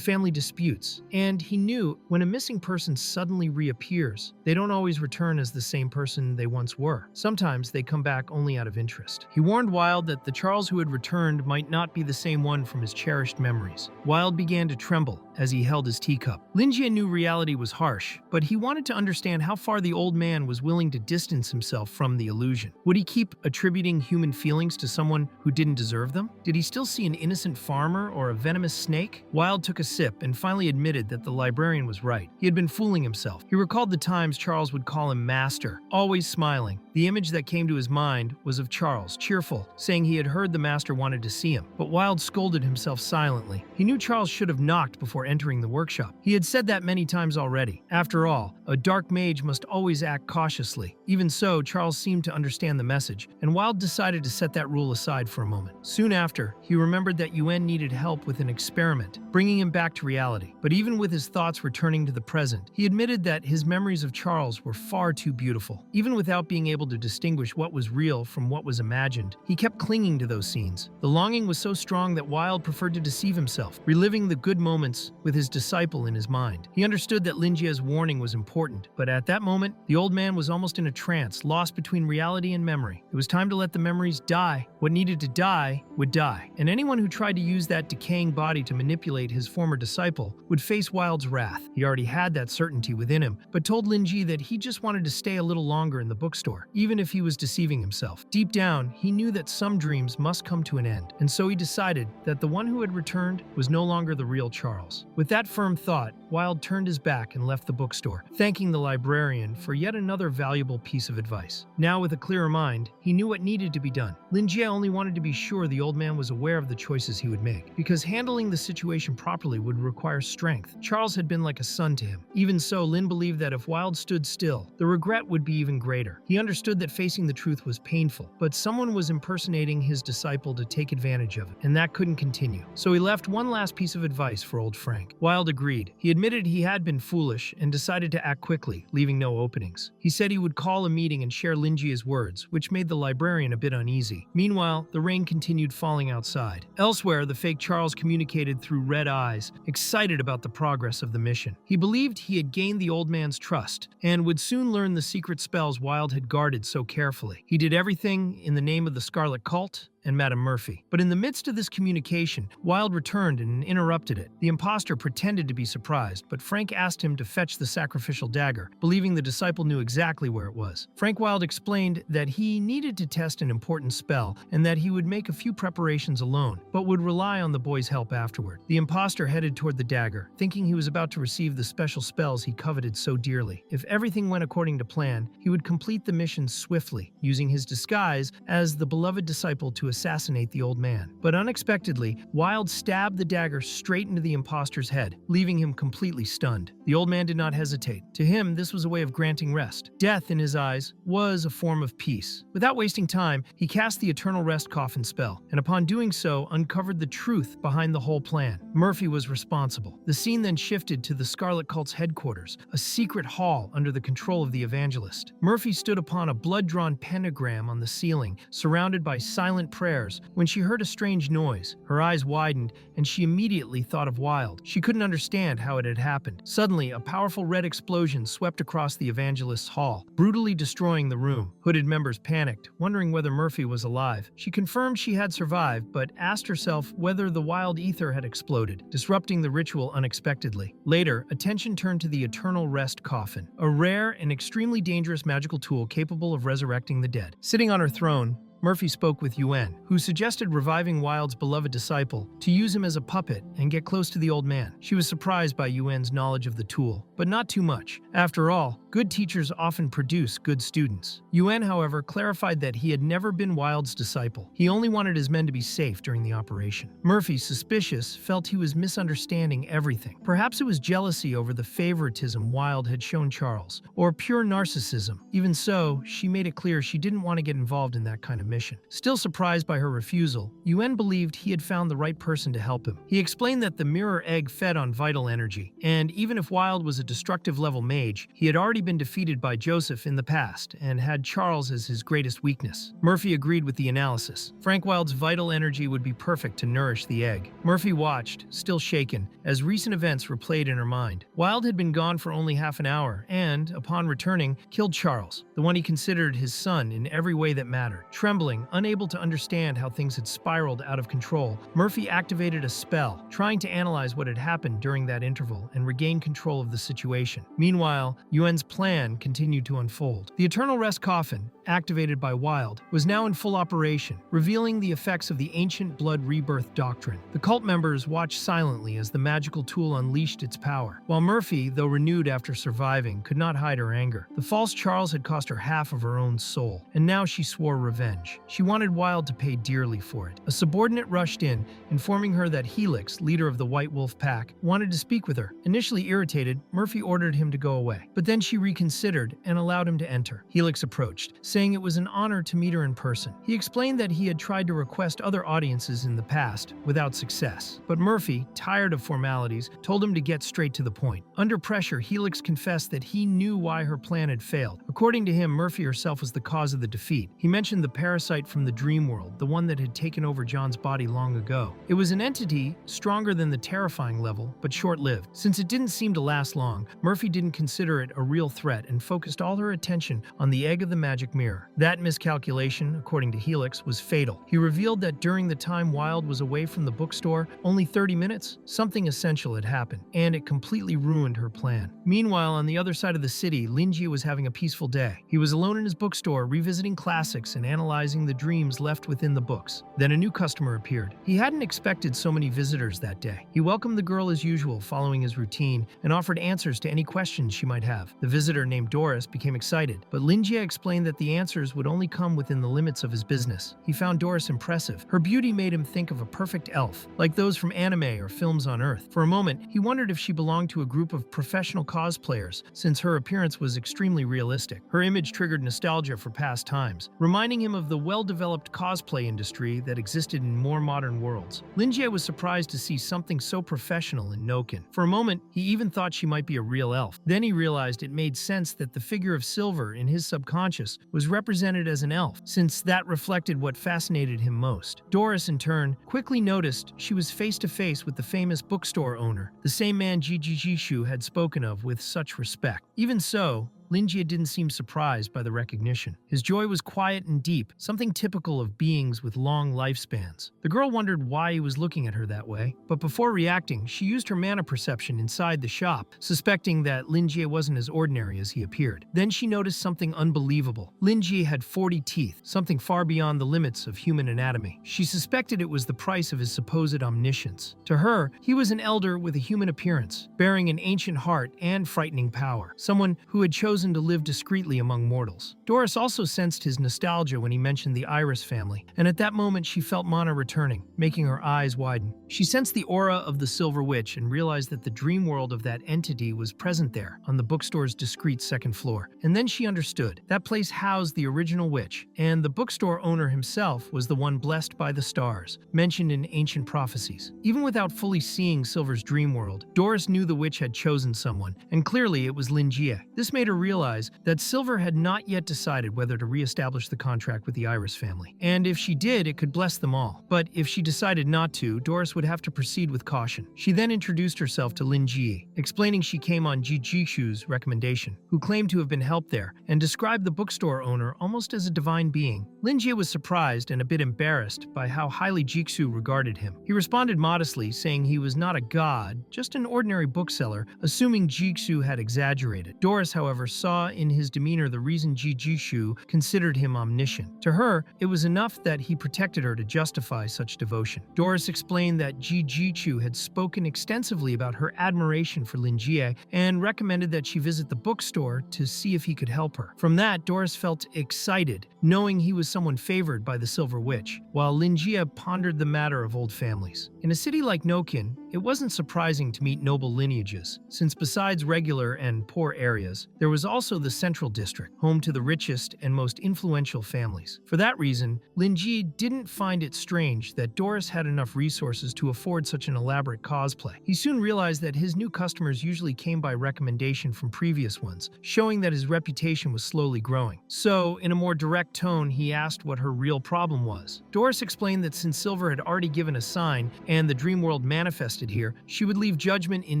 family disputes, and he knew when a missing person suddenly reappears, they don't always return as the same person they once were. Sometimes they come back only out of interest. He warned Wild that the Charles who had returned might not be the same one from his cherished memories. Wild began to tremble as he held his teacup. Lingi knew reality was harsh, but he wanted to understand how far the old man was willing to distance himself from the illusion. Would he keep attributing human feelings to someone who didn't deserve them? Did he still see an innocent farmer or a venomous snake? Wild took a sip and finally admitted that the librarian was right. He had been fooling himself. He recalled the times Charles would call him master, always smiling. The image that came to his mind was of Charles, cheerful, saying he had heard the master wanted to see him. But Wild scolded himself silently. He knew Charles should have knocked before entering the workshop. He had said that many times already. After all, a dark mage must always act cautiously. Even so, Charles seemed to understand the message, and Wild decided to set that rule aside for a moment. Soon after, he remembered that Yuen needed help with an experiment, bringing him back to reality. But even with his thoughts returning to the present, he admitted that his memories of Charles were far too beautiful. Even without being able to distinguish what was real from what was imagined, he kept clinging to those scenes. The longing was so strong that Wild preferred to deceive himself, reliving the good moments with his disciple in his mind. He understood that Lingia's warning was important, but at that moment, the old man was almost in a trance, lost between reality and memory. It was time to let the memories die. What needed to die would die, and anyone who tried to use that decaying body to manipulate his former disciple would face Wild's wrath. He already had that certainty within him, but told Lingi that he just wanted to stay a little longer in the bookstore, even if he was deceiving himself. Deep down, he knew that some dreams must come to an end, and so he decided that the one who had returned was no longer the real Charles. Charles. With that firm thought, Wilde turned his back and left the bookstore, thanking the librarian for yet another valuable piece of advice. Now, with a clearer mind, he knew what needed to be done. Lingi only wanted to be sure the old man was aware of the choices he would make, because handling the situation properly would require strength. Charles had been like a son to him. Even so, Lynn believed that if Wilde stood still, the regret would be even greater. He understood that facing the truth was painful, but someone was impersonating his disciple to take advantage of it, and that couldn't continue. So he left one last piece of advice for old Frank. Wilde agreed. He admitted he had been foolish and decided to act quickly, leaving no openings. He said he would call a meeting and share Lingi's words, which made the librarian a bit uneasy. Meanwhile, the rain continued falling outside. Elsewhere, the fake Charles communicated through red eyes, excited about the progress of the mission. He believed he had gained the old man's trust and would soon learn the secret spells Wilde had guarded so carefully. He did everything in the name of the Scarlet Cult and Madame Murphy. But in the midst of this communication, Wilde returned and interrupted it. The impostor pretended to be surprised, but Frank asked him to fetch the sacrificial dagger, believing the disciple knew exactly where it was. Frank Wilde explained that he needed to test an important spell and that he would make a few preparations alone, but would rely on the boy's help afterward. The impostor headed toward the dagger, thinking he was about to receive the special spells he coveted so dearly. If everything went according to plan, he would complete the mission swiftly, using his disguise as the beloved disciple to assassinate the old man. But unexpectedly, Wilde stabbed the dagger straight into the impostor's head, leaving him completely stunned. The old man did not hesitate. To him, this was a way of granting rest. Death, in his eyes, was a form of peace. Without wasting time, he cast the Eternal Rest coffin spell, and upon doing so, uncovered the truth behind the whole plan. Murphy was responsible. The scene then shifted to the Scarlet Cult's headquarters, a secret hall under the control of the evangelist. Murphy stood upon a blood-drawn pentagram on the ceiling, surrounded by silent prayers, when she heard a strange noise. Her eyes widened, and she immediately thought of Wilde. She couldn't understand how it had happened. Suddenly, a powerful red explosion swept across the evangelist's hall, brutally destroying the room. Hooded members panicked, wondering whether Murphy was alive. She confirmed she had survived, but asked herself whether the wild ether had exploded, disrupting the ritual unexpectedly. Later, attention turned to the Eternal Rest coffin, a rare and extremely dangerous magical tool capable of resurrecting the dead. Sitting on her throne, Murphy spoke with Yuen, who suggested reviving Wilde's beloved disciple to use him as a puppet and get close to the old man. She was surprised by Yuen's knowledge of the tool, but not too much. After all, good teachers often produce good students. Yuen, however, clarified that he had never been Wilde's disciple. He only wanted his men to be safe during the operation. Murphy, suspicious, felt he was misunderstanding everything. Perhaps it was jealousy over the favoritism Wilde had shown Charles, or pure narcissism. Even so, she made it clear she didn't want to get involved in that kind of mission. Still surprised by her refusal, Yuen believed he had found the right person to help him. He explained that the mirror egg fed on vital energy, and even if Wilde was a destructive level mage, he had already been defeated by Joseph in the past and had Charles as his greatest weakness. Murphy agreed with the analysis. Frank Wilde's vital energy would be perfect to nourish the egg. Murphy watched, still shaken, as recent events replayed in her mind. Wilde had been gone for only half an hour and, upon returning, killed Charles, the one he considered his son in every way that mattered. Trembling, unable to understand how things had spiraled out of control, Murphy activated a spell, trying to analyze what had happened during that interval and regain control of the situation. Meanwhile, Yuen's plan continued to unfold. The Eternal Rest coffin, activated by Wilde, was now in full operation, revealing the effects of the ancient blood rebirth doctrine. The cult members watched silently as the magical tool unleashed its power, while Murphy, though renewed after surviving, could not hide her anger. The false Charles had cost her half of her own soul, and now she swore revenge. She wanted Wilde to pay dearly for it. A subordinate rushed in, informing her that Helix, leader of the White Wolf Pack, wanted to speak with her. Initially irritated, Murphy ordered him to go away, but then she reconsidered and allowed him to enter. Helix approached, saying it was an honor to meet her in person. He explained that he had tried to request other audiences in the past, without success. But Murphy, tired of formalities, told him to get straight to the point. Under pressure, Helix confessed that he knew why her plan had failed. According to him, Murphy herself was the cause of the defeat. He mentioned the parasite from the dream world, the one that had taken over John's body long ago. It was an entity stronger than the terrifying level, but short-lived. Since it didn't seem to last long, Murphy didn't consider it a real threat and focused all her attention on the egg of the magic mirror. That miscalculation, according to Helix, was fatal. He revealed that during the time Wilde was away from the bookstore, only 30 minutes, something essential had happened, and it completely ruined her plan. Meanwhile, on the other side of the city, Lingi was having a peaceful day. He was alone in his bookstore, revisiting classics and analyzing analyzing the dreams left within the books. Then a new customer appeared. He hadn't expected so many visitors that day. He welcomed the girl as usual, following his routine, and offered answers to any questions she might have. The visitor, named Doris, became excited, but Lingi explained that the answers would only come within the limits of his business. He found Doris impressive. Her beauty made him think of a perfect elf, like those from anime or films on Earth. For a moment, he wondered if she belonged to a group of professional cosplayers, since her appearance was extremely realistic. Her image triggered nostalgia for past times, reminding him of the well-developed cosplay industry that existed in more modern worlds. Lingi was surprised to see something so professional in Noken. For a moment, he even thought she might be a real elf. Then he realized it made sense that the figure of Silver in his subconscious was represented as an elf, since that reflected what fascinated him most. Doris, in turn, quickly noticed she was face-to-face with the famous bookstore owner, the same man Jishu had spoken of with such respect. Even so, Lingi didn't seem surprised by the recognition. His joy was quiet and deep, something typical of beings with long lifespans. The girl wondered why he was looking at her that way, but before reacting, she used her mana perception inside the shop, suspecting that Lingi wasn't as ordinary as he appeared. Then she noticed something unbelievable. Lingi had 40 teeth, something far beyond the limits of human anatomy. She suspected it was the price of his supposed omniscience. To her, he was an elder with a human appearance, bearing an ancient heart and frightening power, someone who had chosen to live discreetly among mortals. Doris also sensed his nostalgia when he mentioned the Iris family, and at that moment she felt mana returning, making her eyes widen. She sensed the aura of the Silver Witch and realized that the dream world of that entity was present there, on the bookstore's discreet second floor. And then she understood. That place housed the original witch, and the bookstore owner himself was the one blessed by the stars, mentioned in ancient prophecies. Even without fully seeing Silver's dream world, Doris knew the witch had chosen someone, and clearly it was Lingi. This made her realize that Silver had not yet decided whether to re-establish the contract with the Iris family. And if she did, it could bless them all. But if she decided not to, Doris would have to proceed with caution. She then introduced herself to Lingi, explaining she came on Jishu's recommendation, who claimed to have been helped there, and described the bookstore owner almost as a divine being. Lingi was surprised and a bit embarrassed by how highly Jishu regarded him. He responded modestly, saying he was not a god, just an ordinary bookseller, assuming Jishu had exaggerated. Doris, however, saw in his demeanor the reason Jishu considered him omniscient. To her, it was enough that he protected her to justify such devotion. Doris explained that Jishu had spoken extensively about her admiration for Lingi and recommended that she visit the bookstore to see if he could help her. From that, Doris felt excited, knowing he was someone favored by the Silver Witch, while Lingi pondered the matter of old families. In a city like Noken, it wasn't surprising to meet noble lineages, since besides regular and poor areas, there was also the Central District, home to the richest and most influential families. For that reason, Lingi didn't find it strange that Doris had enough resources to afford such an elaborate cosplay. He soon realized that his new customers usually came by recommendation from previous ones, showing that his reputation was slowly growing. So, in a more direct tone, he asked what her real problem was. Doris explained that since Silver had already given a sign and the dream world manifested here, she would leave judgment in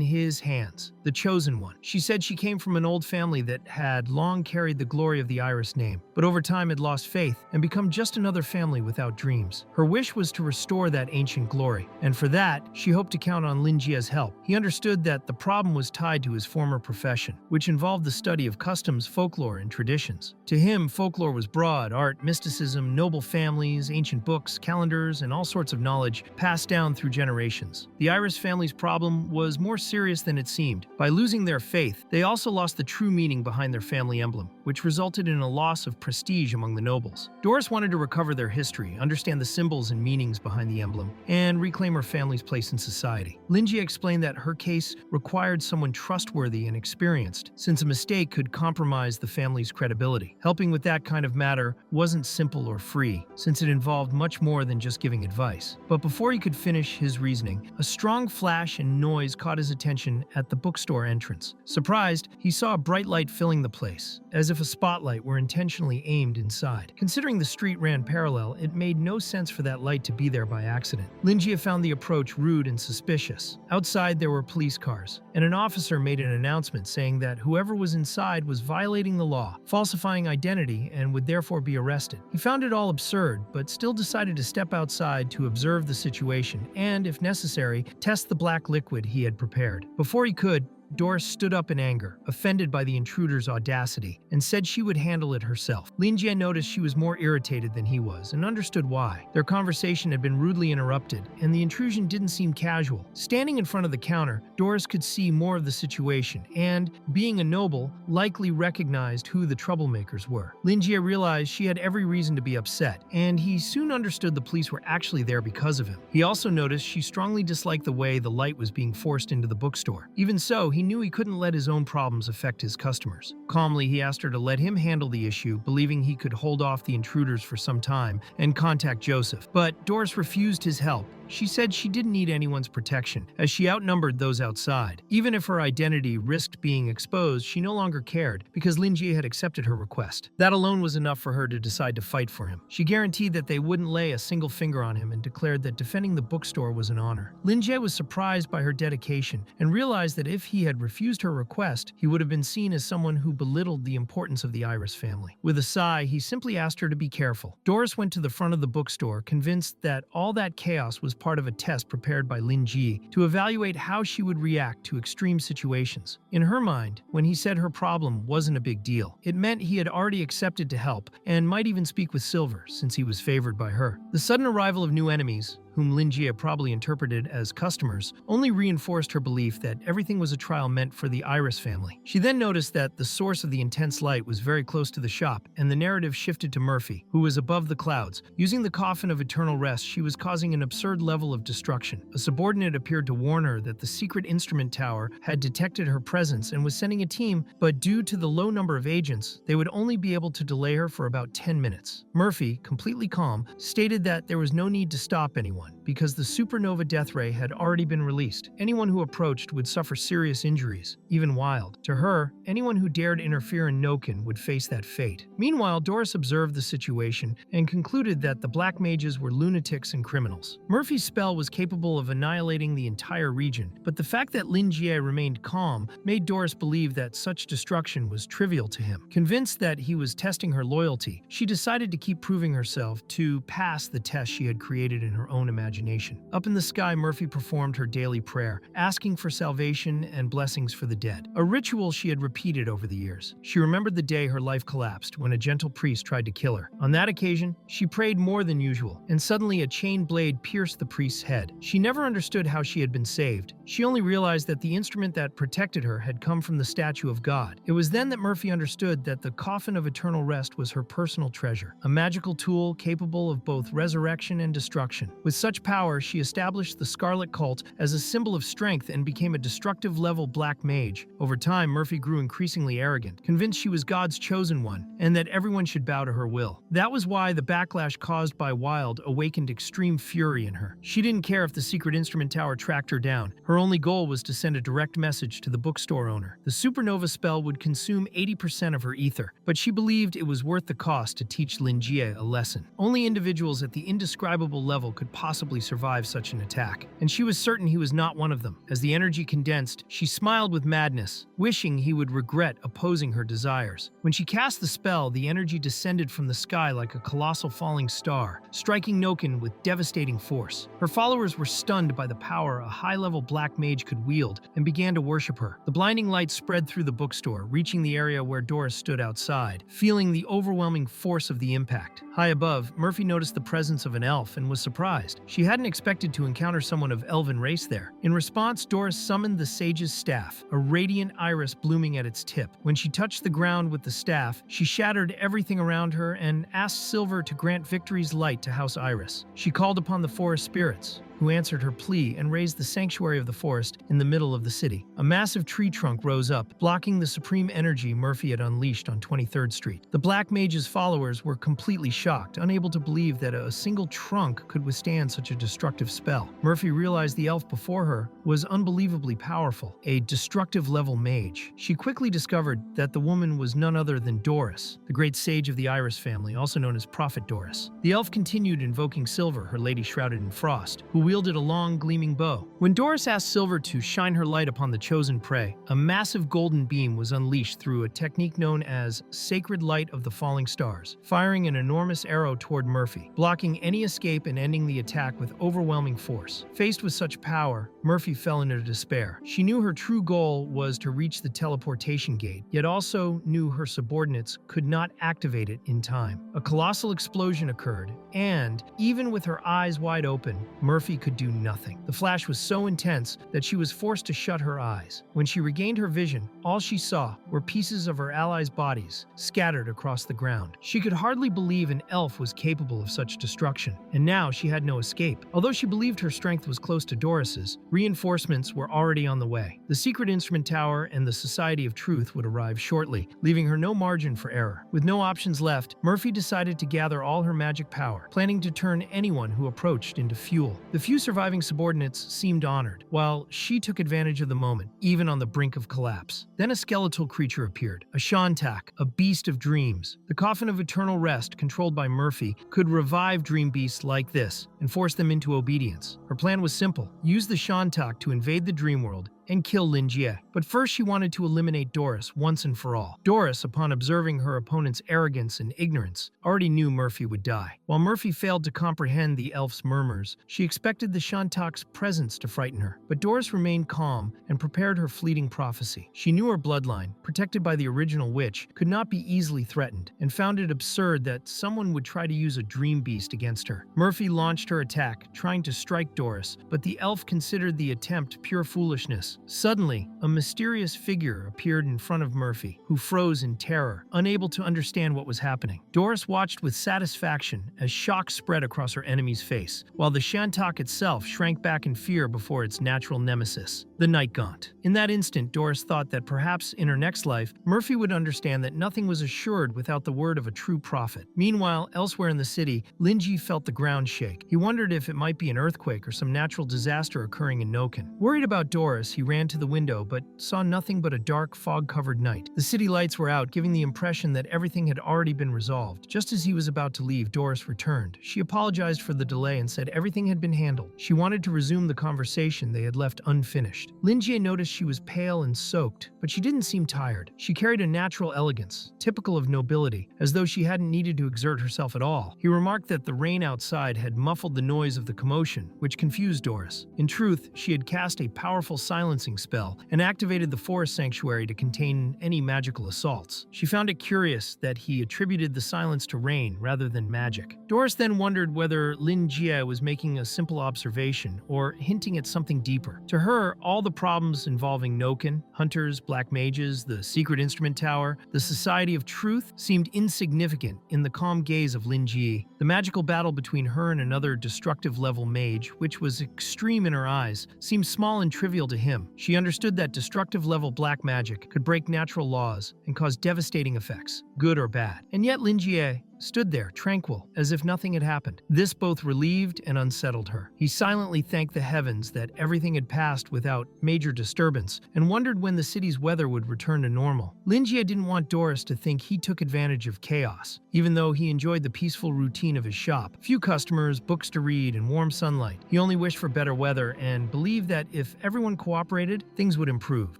his hands, the chosen one. She said she came from an old family that had long carried the glory of the Iris name, but over time had lost faith and become just another family without dreams. Her wish was to restore that ancient glory, and for that, she hoped to count on Lingi's help. He understood that the problem was tied to his former profession, which involved the study of customs, folklore, and traditions. To him, folklore was broad: art, mysticism, noble families, ancient books, calendars, and all sorts of knowledge passed down through generations. The Iris family's problem was more serious than it seemed. By losing their faith, they also lost the true meaning behind their family emblem, which resulted in a loss of prestige among the nobles. Doris wanted to recover their history, understand the symbols and meanings behind the emblem, and reclaim her family's place in society. Lingi explained that her case required someone trustworthy and experienced, since a mistake could compromise the family's credibility. Helping with that kind of matter wasn't simple or free, since it involved much more than just giving advice. But before he could finish his reasoning, a strong flash and noise caught his attention at the bookstore entrance. Surprised, he saw a bright light filling the place, as if a spotlight were intentionally aimed inside. Considering the street ran parallel, it made no sense for that light to be there by accident. Lingi found the approach rude and suspicious. Outside, there were police cars, and an officer made an announcement saying that whoever was inside was violating the law, falsifying identity, and would therefore be arrested. He found it all absurd, but still decided to step outside to observe the situation and, if necessary, test the black liquid he had prepared. Before he could, Doris stood up in anger, offended by the intruder's audacity, and said she would handle it herself. Lingi noticed she was more irritated than he was and understood why. Their conversation had been rudely interrupted, and the intrusion didn't seem casual. Standing in front of the counter, Doris could see more of the situation and, being a noble, likely recognized who the troublemakers were. Lingi realized she had every reason to be upset, and he soon understood the police were actually there because of him. He also noticed she strongly disliked the way the light was being forced into the bookstore. Even so, he knew he couldn't let his own problems affect his customers. Calmly, he asked her to let him handle the issue, believing he could hold off the intruders for some time and contact Joseph. But Doris refused his help. She said she didn't need anyone's protection, as she outnumbered those outside. Even if her identity risked being exposed, she no longer cared, because Lingi had accepted her request. That alone was enough for her to decide to fight for him. She guaranteed that they wouldn't lay a single finger on him and declared that defending the bookstore was an honor. Lingi was surprised by her dedication and realized that if he had refused her request, he would have been seen as someone who belittled the importance of the Iris family. With a sigh, he simply asked her to be careful. Doris went to the front of the bookstore, convinced that all that chaos was part of a test prepared by Lingi to evaluate how she would react to extreme situations. In her mind, when he said her problem wasn't a big deal, it meant he had already accepted to help and might even speak with Silver, since he was favored by her. The sudden arrival of new enemies, whom Lingi probably interpreted as customers, only reinforced her belief that everything was a trial meant for the Iris family. She then noticed that the source of the intense light was very close to the shop, and the narrative shifted to Murphy, who was above the clouds. Using the coffin of eternal rest, she was causing an absurd level of destruction. A subordinate appeared to warn her that the secret instrument tower had detected her presence and was sending a team, but due to the low number of agents, they would only be able to delay her for about 10 minutes. Murphy, completely calm, stated that there was no need to stop anyone, because the supernova death ray had already been released. Anyone who approached would suffer serious injuries, even Wild. To her, anyone who dared interfere in Noken would face that fate. Meanwhile, Doris observed the situation and concluded that the black mages were lunatics and criminals. Murphy's spell was capable of annihilating the entire region, but the fact that Lingi remained calm made Doris believe that such destruction was trivial to him. Convinced that he was testing her loyalty, she decided to keep proving herself to pass the test she had created in her own imagination. Up in the sky, Murphy performed her daily prayer, asking for salvation and blessings for the dead, a ritual she had repeated over the years. She remembered the day her life collapsed when a gentle priest tried to kill her. On that occasion, she prayed more than usual, and suddenly a chain blade pierced the priest's head. She never understood how she had been saved. She only realized that the instrument that protected her had come from the statue of God. It was then that Murphy understood that the coffin of eternal rest was her personal treasure, a magical tool capable of both resurrection and destruction. With such power, she established the Scarlet Cult as a symbol of strength and became a destructive-level black mage. Over time, Murphy grew increasingly arrogant, convinced she was God's chosen one, and that everyone should bow to her will. That was why the backlash caused by Wild awakened extreme fury in her. She didn't care if the secret instrument tower tracked her down. Her only goal was to send a direct message to the bookstore owner. The supernova spell would consume 80% of her ether, but she believed it was worth the cost to teach Lingi a lesson. Only individuals at the indescribable level could possibly survive such an attack, and she was certain he was not one of them. As the energy condensed, she smiled with madness, wishing he would regret opposing her desires. When she cast the spell, the energy descended from the sky like a colossal falling star, striking Noken with devastating force. Her followers were stunned by the power a high-level black mage could wield and began to worship her. The blinding light spread through the bookstore, reaching the area where Doris stood outside, feeling the overwhelming force of the impact. High above, Murphy noticed the presence of an elf and was surprised. She hadn't expected to encounter someone of elven race there. In response, Doris summoned the sage's staff, a radiant iris blooming at its tip. When she touched the ground with the staff, she shattered everything around her and asked Silver to grant victory's light to House Iris. She called upon the forest spirits, who answered her plea and raised the sanctuary of the forest in the middle of the city. A massive tree trunk rose up, blocking the supreme energy Murphy had unleashed on 23rd Street. The Black Mage's followers were completely shocked, unable to believe that a single trunk could withstand such a destructive spell. Murphy realized the elf before her was unbelievably powerful, a destructive-level mage. She quickly discovered that the woman was none other than Doris, the great sage of the Iris family, also known as Prophet Doris. The elf continued invoking Silver, her lady shrouded in frost, who wielded a long, gleaming bow. When Doris asked Silver to shine her light upon the chosen prey, a massive golden beam was unleashed through a technique known as Sacred Light of the Falling Stars, firing an enormous arrow toward Murphy, blocking any escape and ending the attack with overwhelming force. Faced with such power, Murphy fell into despair. She knew her true goal was to reach the teleportation gate, yet also knew her subordinates could not activate it in time. A colossal explosion occurred, and, even with her eyes wide open, Murphy could do nothing. The flash was so intense that she was forced to shut her eyes. When she regained her vision, all she saw were pieces of her allies' bodies scattered across the ground. She could hardly believe an elf was capable of such destruction, and now she had no escape. Although she believed her strength was close to Doris's, reinforcements were already on the way. The secret instrument tower and the Society of Truth would arrive shortly, leaving her no margin for error. With no options left, Murphy decided to gather all her magic power, planning to turn anyone who approached into fuel. The few surviving subordinates seemed honored, while she took advantage of the moment, even on the brink of collapse. Then a skeletal creature appeared, a Shantak, a beast of dreams. The coffin of eternal rest, controlled by Murphy, could revive dream beasts like this and force them into obedience. Her plan was simple: use the Shantak to invade the dream world and kill Lingi. But first she wanted to eliminate Doris once and for all. Doris, upon observing her opponent's arrogance and ignorance, already knew Murphy would die. While Murphy failed to comprehend the elf's murmurs, she expected the Shantak's presence to frighten her. But Doris remained calm and prepared her fleeting prophecy. She knew her bloodline, protected by the original witch, could not be easily threatened, and found it absurd that someone would try to use a dream beast against her. Murphy launched her attack, trying to strike Doris, but the elf considered the attempt pure foolishness. Suddenly, a mysterious figure appeared in front of Murphy, who froze in terror, unable to understand what was happening. Doris watched with satisfaction as shock spread across her enemy's face, while the Shantak itself shrank back in fear before its natural nemesis, the Night Gaunt. In that instant, Doris thought that perhaps in her next life, Murphy would understand that nothing was assured without the word of a true prophet. Meanwhile, elsewhere in the city, Lingi felt the ground shake. He wondered if it might be an earthquake or some natural disaster occurring in Noken. Worried about Doris, he ran to the window but saw nothing but a dark, fog-covered night. The city lights were out, giving the impression that everything had already been resolved. Just as he was about to leave, Doris returned. She apologized for the delay and said everything had been handled. She wanted to resume the conversation they had left unfinished. Lingi noticed she was pale and soaked, but she didn't seem tired. She carried a natural elegance, typical of nobility, as though she hadn't needed to exert herself at all. He remarked that the rain outside had muffled the noise of the commotion, which confused Doris. In truth, she had cast a powerful silencing spell and activated the forest sanctuary to contain any magical assaults. She found it curious that he attributed the silence to rain rather than magic. Doris then wondered whether Lingi was making a simple observation or hinting at something deeper. To her, all the problems involving Noken, hunters, black mages, the secret instrument tower, the Society of Truth seemed insignificant in the calm gaze of Lingi. The magical battle between her and another destructive level mage, which was extreme in her eyes, seemed small and trivial to him. She understood that destructive level black magic could break natural laws and cause devastating effects, good or bad. And yet Lingi stood there, tranquil, as if nothing had happened. This both relieved and unsettled her. He silently thanked the heavens that everything had passed without major disturbance, and wondered when the city's weather would return to normal. Lingi didn't want Doris to think he took advantage of chaos, even though he enjoyed the peaceful routine of his shop. Few customers, books to read, and warm sunlight. He only wished for better weather and believed that if everyone cooperated, things would improve.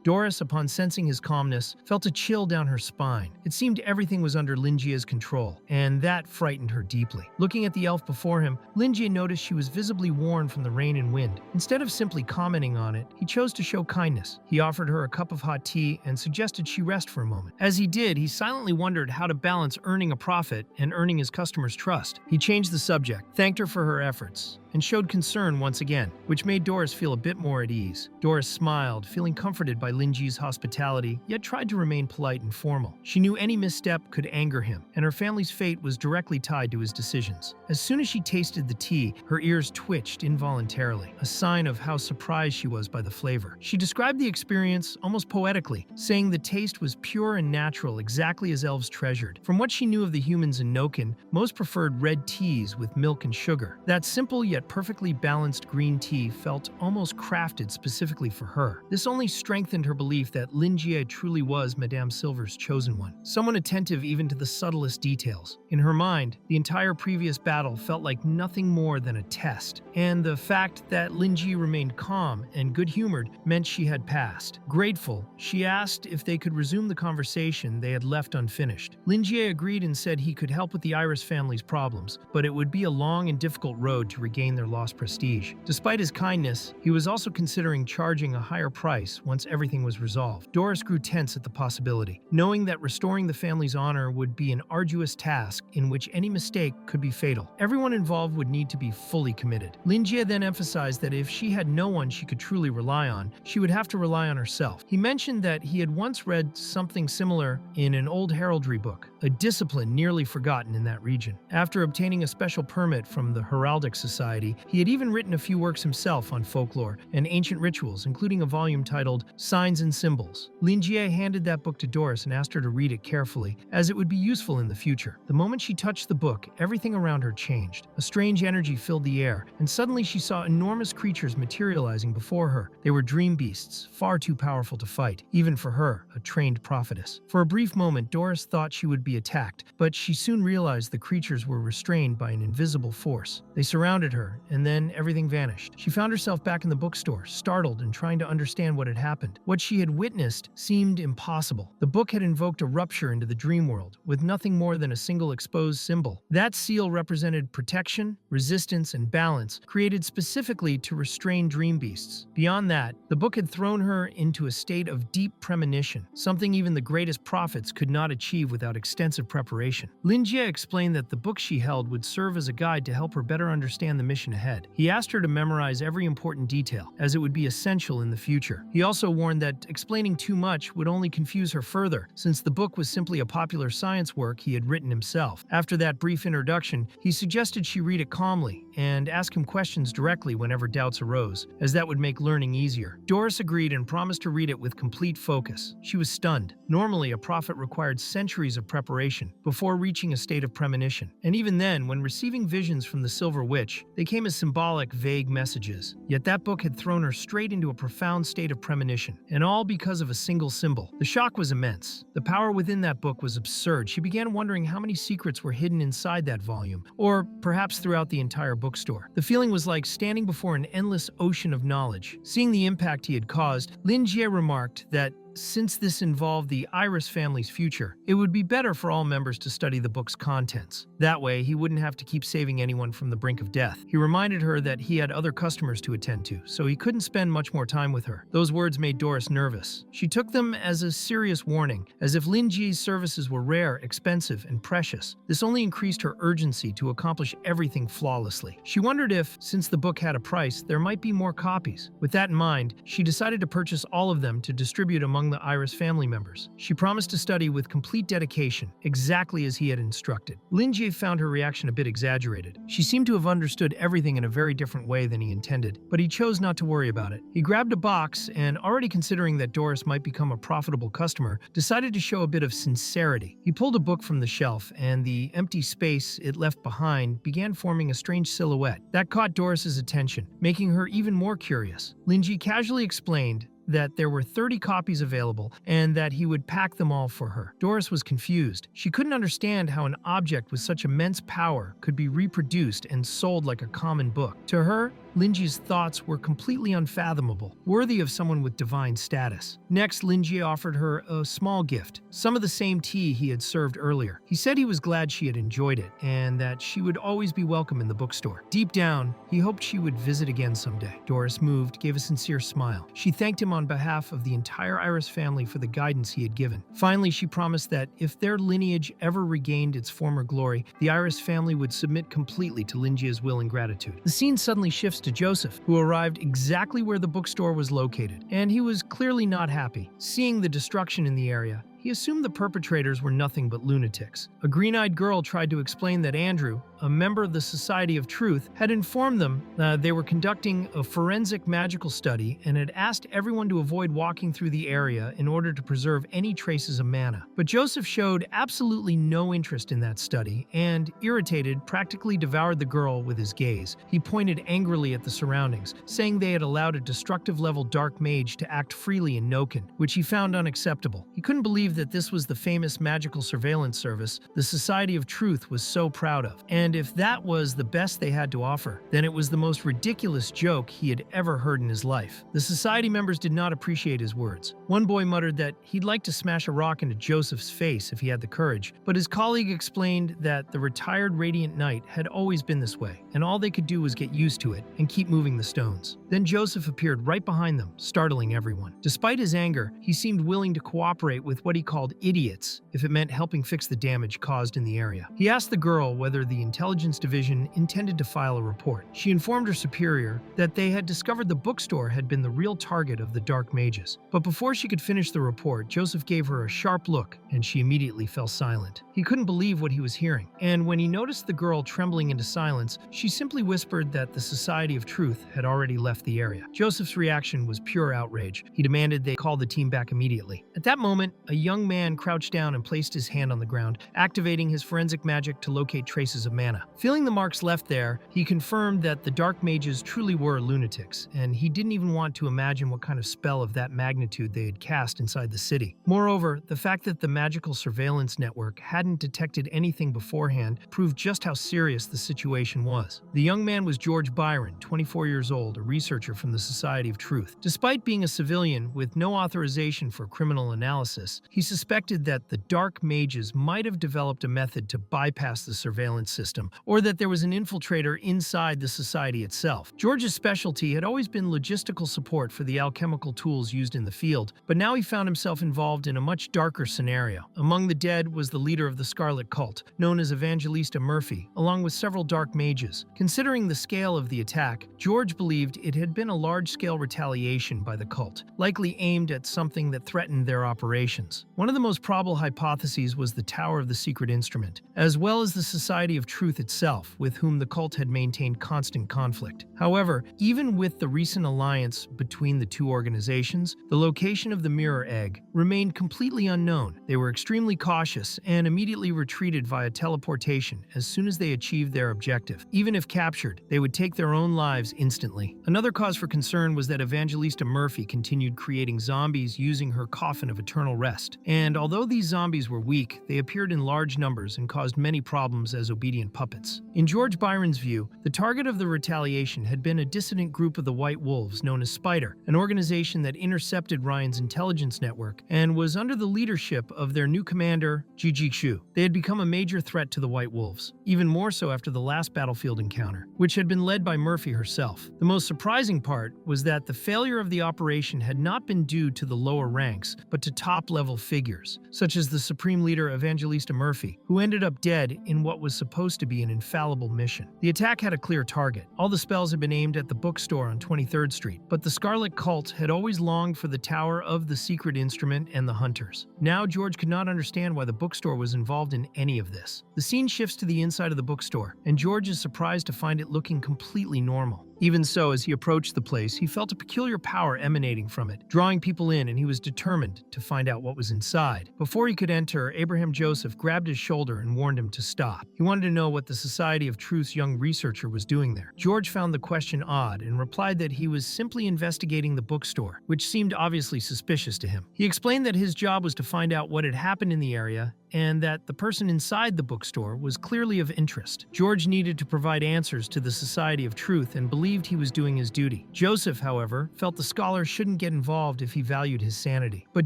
Doris, upon sensing his calmness, felt a chill down her spine. It seemed everything was under Lingi's control, and that frightened her deeply. Looking at the elf before him, Lingi noticed she was visibly worn from the rain and wind. Instead of simply commenting on it, he chose to show kindness. He offered her a cup of hot tea and suggested she rest for a moment. As he did, he silently wondered how to balance earning a profit and earning his customers' trust. He changed the subject, thanked her for her efforts, and showed concern once again, which made Doris feel a bit more at ease. Doris smiled, feeling comforted by Lingi's hospitality, yet tried to remain polite and formal. She knew any misstep could anger him, and her family's fate was directly tied to his decisions. As soon as she tasted the tea, her ears twitched involuntarily, a sign of how surprised she was by the flavor. She described the experience almost poetically, saying the taste was pure and natural, exactly as elves treasured. From what she knew of the humans in Noken, most preferred red teas with milk and sugar. That simple yet that perfectly balanced green tea felt almost crafted specifically for her. This only strengthened her belief that Lingi truly was Madame Silver's chosen one, someone attentive even to the subtlest details. In her mind, the entire previous battle felt like nothing more than a test, and the fact that Lingi remained calm and good-humored meant she had passed. Grateful, she asked if they could resume the conversation they had left unfinished. Lingi agreed and said he could help with the Iris family's problems, but it would be a long and difficult road to regain their lost prestige. Despite his kindness, he was also considering charging a higher price once everything was resolved. Doris grew tense at the possibility, knowing that restoring the family's honor would be an arduous task in which any mistake could be fatal. Everyone involved would need to be fully committed. Lingi then emphasized that if she had no one she could truly rely on, she would have to rely on herself. He mentioned that he had once read something similar in an old heraldry book, a discipline nearly forgotten in that region. After obtaining a special permit from the Heraldic Society, he had even written a few works himself on folklore and ancient rituals, including a volume titled Signs and Symbols. Lingi handed that book to Doris and asked her to read it carefully, as it would be useful in the future. The moment she touched the book, everything around her changed. A strange energy filled the air, and suddenly she saw enormous creatures materializing before her. They were dream beasts, far too powerful to fight, even for her, a trained prophetess. For a brief moment, Doris thought she would be attacked, but she soon realized the creatures were restrained by an invisible force. They surrounded her, and then everything vanished. She found herself back in the bookstore, startled and trying to understand what had happened. What she had witnessed seemed impossible. The book had invoked a rupture into the dream world, with nothing more than a single exposed symbol. That seal represented protection, resistance, and balance, created specifically to restrain dream beasts. Beyond that, the book had thrown her into a state of deep premonition, something even the greatest prophets could not achieve without extensive preparation. Lingi explained that the book she held would serve as a guide to help her better understand the mission ahead. He asked her to memorize every important detail, as it would be essential in the future. He also warned that explaining too much would only confuse her further, since the book was simply a popular science work he had written himself. After that brief introduction, he suggested she read it calmly and ask him questions directly whenever doubts arose, as that would make learning easier. Doris agreed and promised to read it with complete focus. She was stunned. Normally, a prophet required centuries of preparation before reaching a state of premonition. And even then, when receiving visions from the Silver Witch, they came as symbolic, vague messages. Yet that book had thrown her straight into a profound state of premonition, and all because of a single symbol. The shock was immense. The power within that book was absurd. She began wondering how many secrets were hidden inside that volume, or perhaps throughout the entire bookstore. The feeling was like standing before an endless ocean of knowledge. Seeing the impact he had caused, Lingi remarked that since this involved the Iris family's future, it would be better for all members to study the book's contents. That way, he wouldn't have to keep saving anyone from the brink of death. He reminded her that he had other customers to attend to, so he couldn't spend much more time with her. Those words made Doris nervous. She took them as a serious warning, as if Lingi's services were rare, expensive, and precious. This only increased her urgency to accomplish everything flawlessly. She wondered if, since the book had a price, there might be more copies. With that in mind, she decided to purchase all of them to distribute among the Iris family members. She promised to study with complete dedication, exactly as he had instructed. Lingi found her reaction a bit exaggerated. She seemed to have understood everything in a very different way than he intended, but he chose not to worry about it. He grabbed a box and, already considering that Doris might become a profitable customer, decided to show a bit of sincerity. He pulled a book from the shelf, and the empty space it left behind began forming a strange silhouette. That caught Doris's attention, making her even more curious. Lingi casually explained that there were 30 copies available and that he would pack them all for her. Doris was confused. She couldn't understand how an object with such immense power could be reproduced and sold like a common book. To her, Lingi's thoughts were completely unfathomable, worthy of someone with divine status. Next, Lingi offered her a small gift, some of the same tea he had served earlier. He said he was glad she had enjoyed it, and that she would always be welcome in the bookstore. Deep down, he hoped she would visit again someday. Doris, moved, gave a sincere smile. She thanked him on behalf of the entire Iris family for the guidance he had given. Finally, she promised that if their lineage ever regained its former glory, the Iris family would submit completely to Lingi's will and gratitude. The scene suddenly shifts to Joseph, who arrived exactly where the bookstore was located, and he was clearly not happy. Seeing the destruction in the area, he he assumed the perpetrators were nothing but lunatics. A green-eyed girl tried to explain that Andrew, a member of the Society of Truth, had informed them they were conducting a forensic magical study and had asked everyone to avoid walking through the area in order to preserve any traces of mana. But Joseph showed absolutely no interest in that study and, irritated, practically devoured the girl with his gaze. He pointed angrily at the surroundings, saying they had allowed a destructive-level dark mage to act freely in Noken, which he found unacceptable. He couldn't believe that this was the famous magical surveillance service the Society of Truth was so proud of. And if that was the best they had to offer, then it was the most ridiculous joke he had ever heard in his life. The Society members did not appreciate his words. One boy muttered that he'd like to smash a rock into Joseph's face if he had the courage, but his colleague explained that the retired Radiant Knight had always been this way, and all they could do was get used to it and keep moving the stones. Then Joseph appeared right behind them, startling everyone. Despite his anger, he seemed willing to cooperate with what he called idiots if it meant helping fix the damage caused in the area. He asked the girl whether the Intelligence Division intended to file a report. She informed her superior that they had discovered the bookstore had been the real target of the Dark Mages. But before she could finish the report, Joseph gave her a sharp look, and she immediately fell silent. He couldn't believe what he was hearing, and when he noticed the girl trembling into silence, she simply whispered that the Society of Truth had already left the area. Joseph's reaction was pure outrage. He demanded they call the team back immediately. At that moment, a young man crouched down and placed his hand on the ground, activating his forensic magic to locate traces of mana. Feeling the marks left there, he confirmed that the Dark Mages truly were lunatics, and he didn't even want to imagine what kind of spell of that magnitude they had cast inside the city. Moreover, the fact that the magical surveillance network hadn't detected anything beforehand proved just how serious the situation was. The young man was George Byron, 24 years old, a researcher from the Society of Truth. Despite being a civilian with no authorization for criminal analysis, he suspected that the Dark Mages might have developed a method to bypass the surveillance system, or that there was an infiltrator inside the society itself. George's specialty had always been logistical support for the alchemical tools used in the field, but now he found himself involved in a much darker scenario. Among the dead was the leader of the Scarlet Cult, known as Evangelista Murphy, along with several Dark Mages. Considering the scale of the attack, George believed it had been a large-scale retaliation by the cult, likely aimed at something that threatened their operations. One of the most probable hypotheses was the Tower of the Secret Instrument, as well as the Society of Truth itself, with whom the cult had maintained constant conflict. However, even with the recent alliance between the two organizations, the location of the Mirror Egg remained completely unknown. They were extremely cautious and immediately retreated via teleportation as soon as they achieved their objective. Even if captured, they would take their own lives instantly. Another cause for concern was that Evangelista Murphy continued creating zombies using her coffin of eternal rest. And although these zombies were weak, they appeared in large numbers and caused many problems as obedient puppets. In George Byron's view, the target of the retaliation had been a dissident group of the White Wolves known as Spider, an organization that intercepted Ryan's intelligence network and was under the leadership of their new commander, Jiji Shu. They had become a major threat to the White Wolves, even more so after the last battlefield encounter, which had been led by Murphy herself. The most surprising part was that the failure of the operation had not been due to the lower ranks, but to top-level figures, such as the Supreme Leader Evangelista Murphy, who ended up dead in what was supposed to be an infallible mission. The attack had a clear target. All the spells had been aimed at the bookstore on 23rd Street, but the Scarlet Cult had always longed for the Tower of the Secret Instrument and the Hunters. Now George could not understand why the bookstore was involved in any of this. The scene shifts to the inside of the bookstore, and George is surprised to find it looking completely normal. Even so, as he approached the place, he felt a peculiar power emanating from it, drawing people in, and he was determined to find out what was inside. Before he could enter, Abraham Joseph grabbed his shoulder and warned him to stop. He wanted to know what the Society of Truth's young researcher was doing there. George found the question odd and replied that he was simply investigating the bookstore, which seemed obviously suspicious to him. He explained that his job was to find out what had happened in the area and that the person inside the bookstore was clearly of interest. George needed to provide answers to the Society of Truth and believed he was doing his duty. Joseph, however, felt the scholar shouldn't get involved if he valued his sanity. But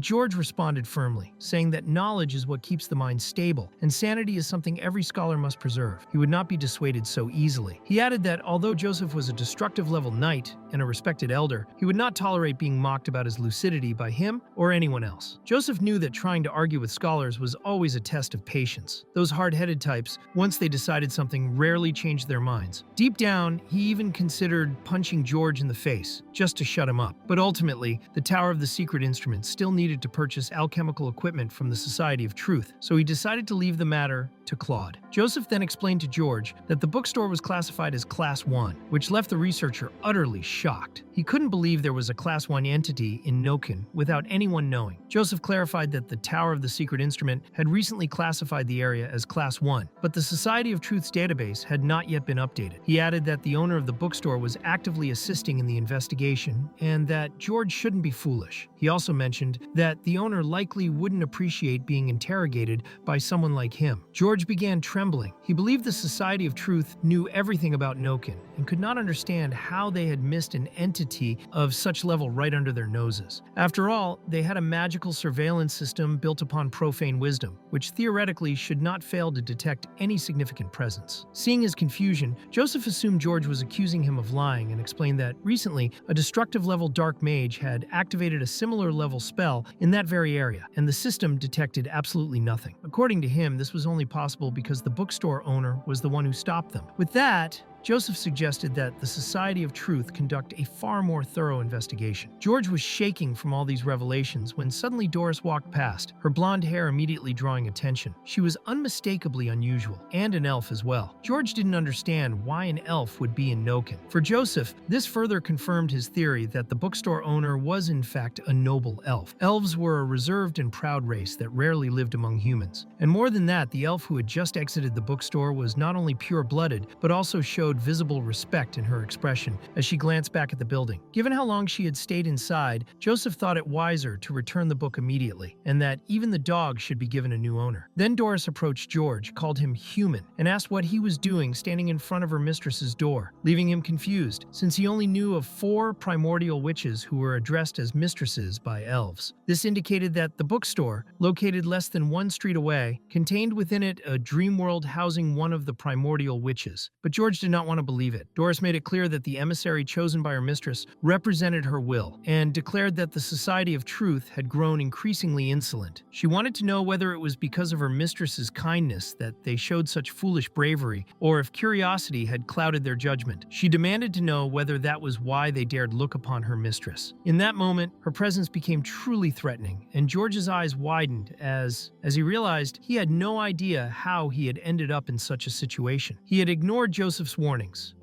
George responded firmly, saying that knowledge is what keeps the mind stable, and sanity is something every scholar must preserve. He would not be dissuaded so easily. He added that although Joseph was a destructive-level knight and a respected elder, he would not tolerate being mocked about his lucidity by him or anyone else. Joseph knew that trying to argue with scholars was always a test of patience. Those hard-headed types, once they decided something, rarely changed their minds. Deep down, he even considered considered punching George in the face just to shut him up. But ultimately, the Tower of the Secret Instrument still needed to purchase alchemical equipment from the Society of Truth, so he decided to leave the matter to Claude. Joseph then explained to George that the bookstore was classified as Class 1, which left the researcher utterly shocked. He couldn't believe there was a Class 1 entity in Noken without anyone knowing. Joseph clarified that the Tower of the Secret Instrument had recently classified the area as Class 1, but the Society of Truth's database had not yet been updated. He added that the owner of the bookstore was actively assisting in the investigation and that George shouldn't be foolish. He also mentioned that the owner likely wouldn't appreciate being interrogated by someone like him. George began trembling. He believed the Society of Truth knew everything about Noken and could not understand how they had missed an entity of such level right under their noses. After all, they had a magical surveillance system built upon profane wisdom, which theoretically should not fail to detect any significant presence. Seeing his confusion, Joseph assumed George was accusing him of lying and explained that recently a destructive level dark mage had activated a similar level spell in that very area, and the system detected absolutely nothing. According to him, this was only possible because the bookstore owner was the one who stopped them. With that, Joseph suggested that the Society of Truth conduct a far more thorough investigation. George was shaking from all these revelations when suddenly Doris walked past, her blonde hair immediately drawing attention. She was unmistakably unusual, and an elf as well. George didn't understand why an elf would be in Noken. For Joseph, this further confirmed his theory that the bookstore owner was in fact a noble elf. Elves were a reserved and proud race that rarely lived among humans. And more than that, the elf who had just exited the bookstore was not only pure-blooded, but also showed visible respect in her expression as she glanced back at the building. Given how long she had stayed inside, Joseph thought it wiser to return the book immediately, and that even the dog should be given a new owner. Then Doris approached George, called him human, and asked what he was doing standing in front of her mistress's door, leaving him confused, since he only knew of 4 primordial witches who were addressed as mistresses by elves. This indicated that the bookstore, located less than 1 street away, contained within it a dream world housing one of the primordial witches. But George did not want to believe it. Doris made it clear that the emissary chosen by her mistress represented her will, and declared that the Society of Truth had grown increasingly insolent. She wanted to know whether it was because of her mistress's kindness that they showed such foolish bravery, or if curiosity had clouded their judgment. She demanded to know whether that was why they dared look upon her mistress. In that moment, her presence became truly threatening, and George's eyes widened as he realized he had no idea how he had ended up in such a situation. He had ignored Joseph's warnings,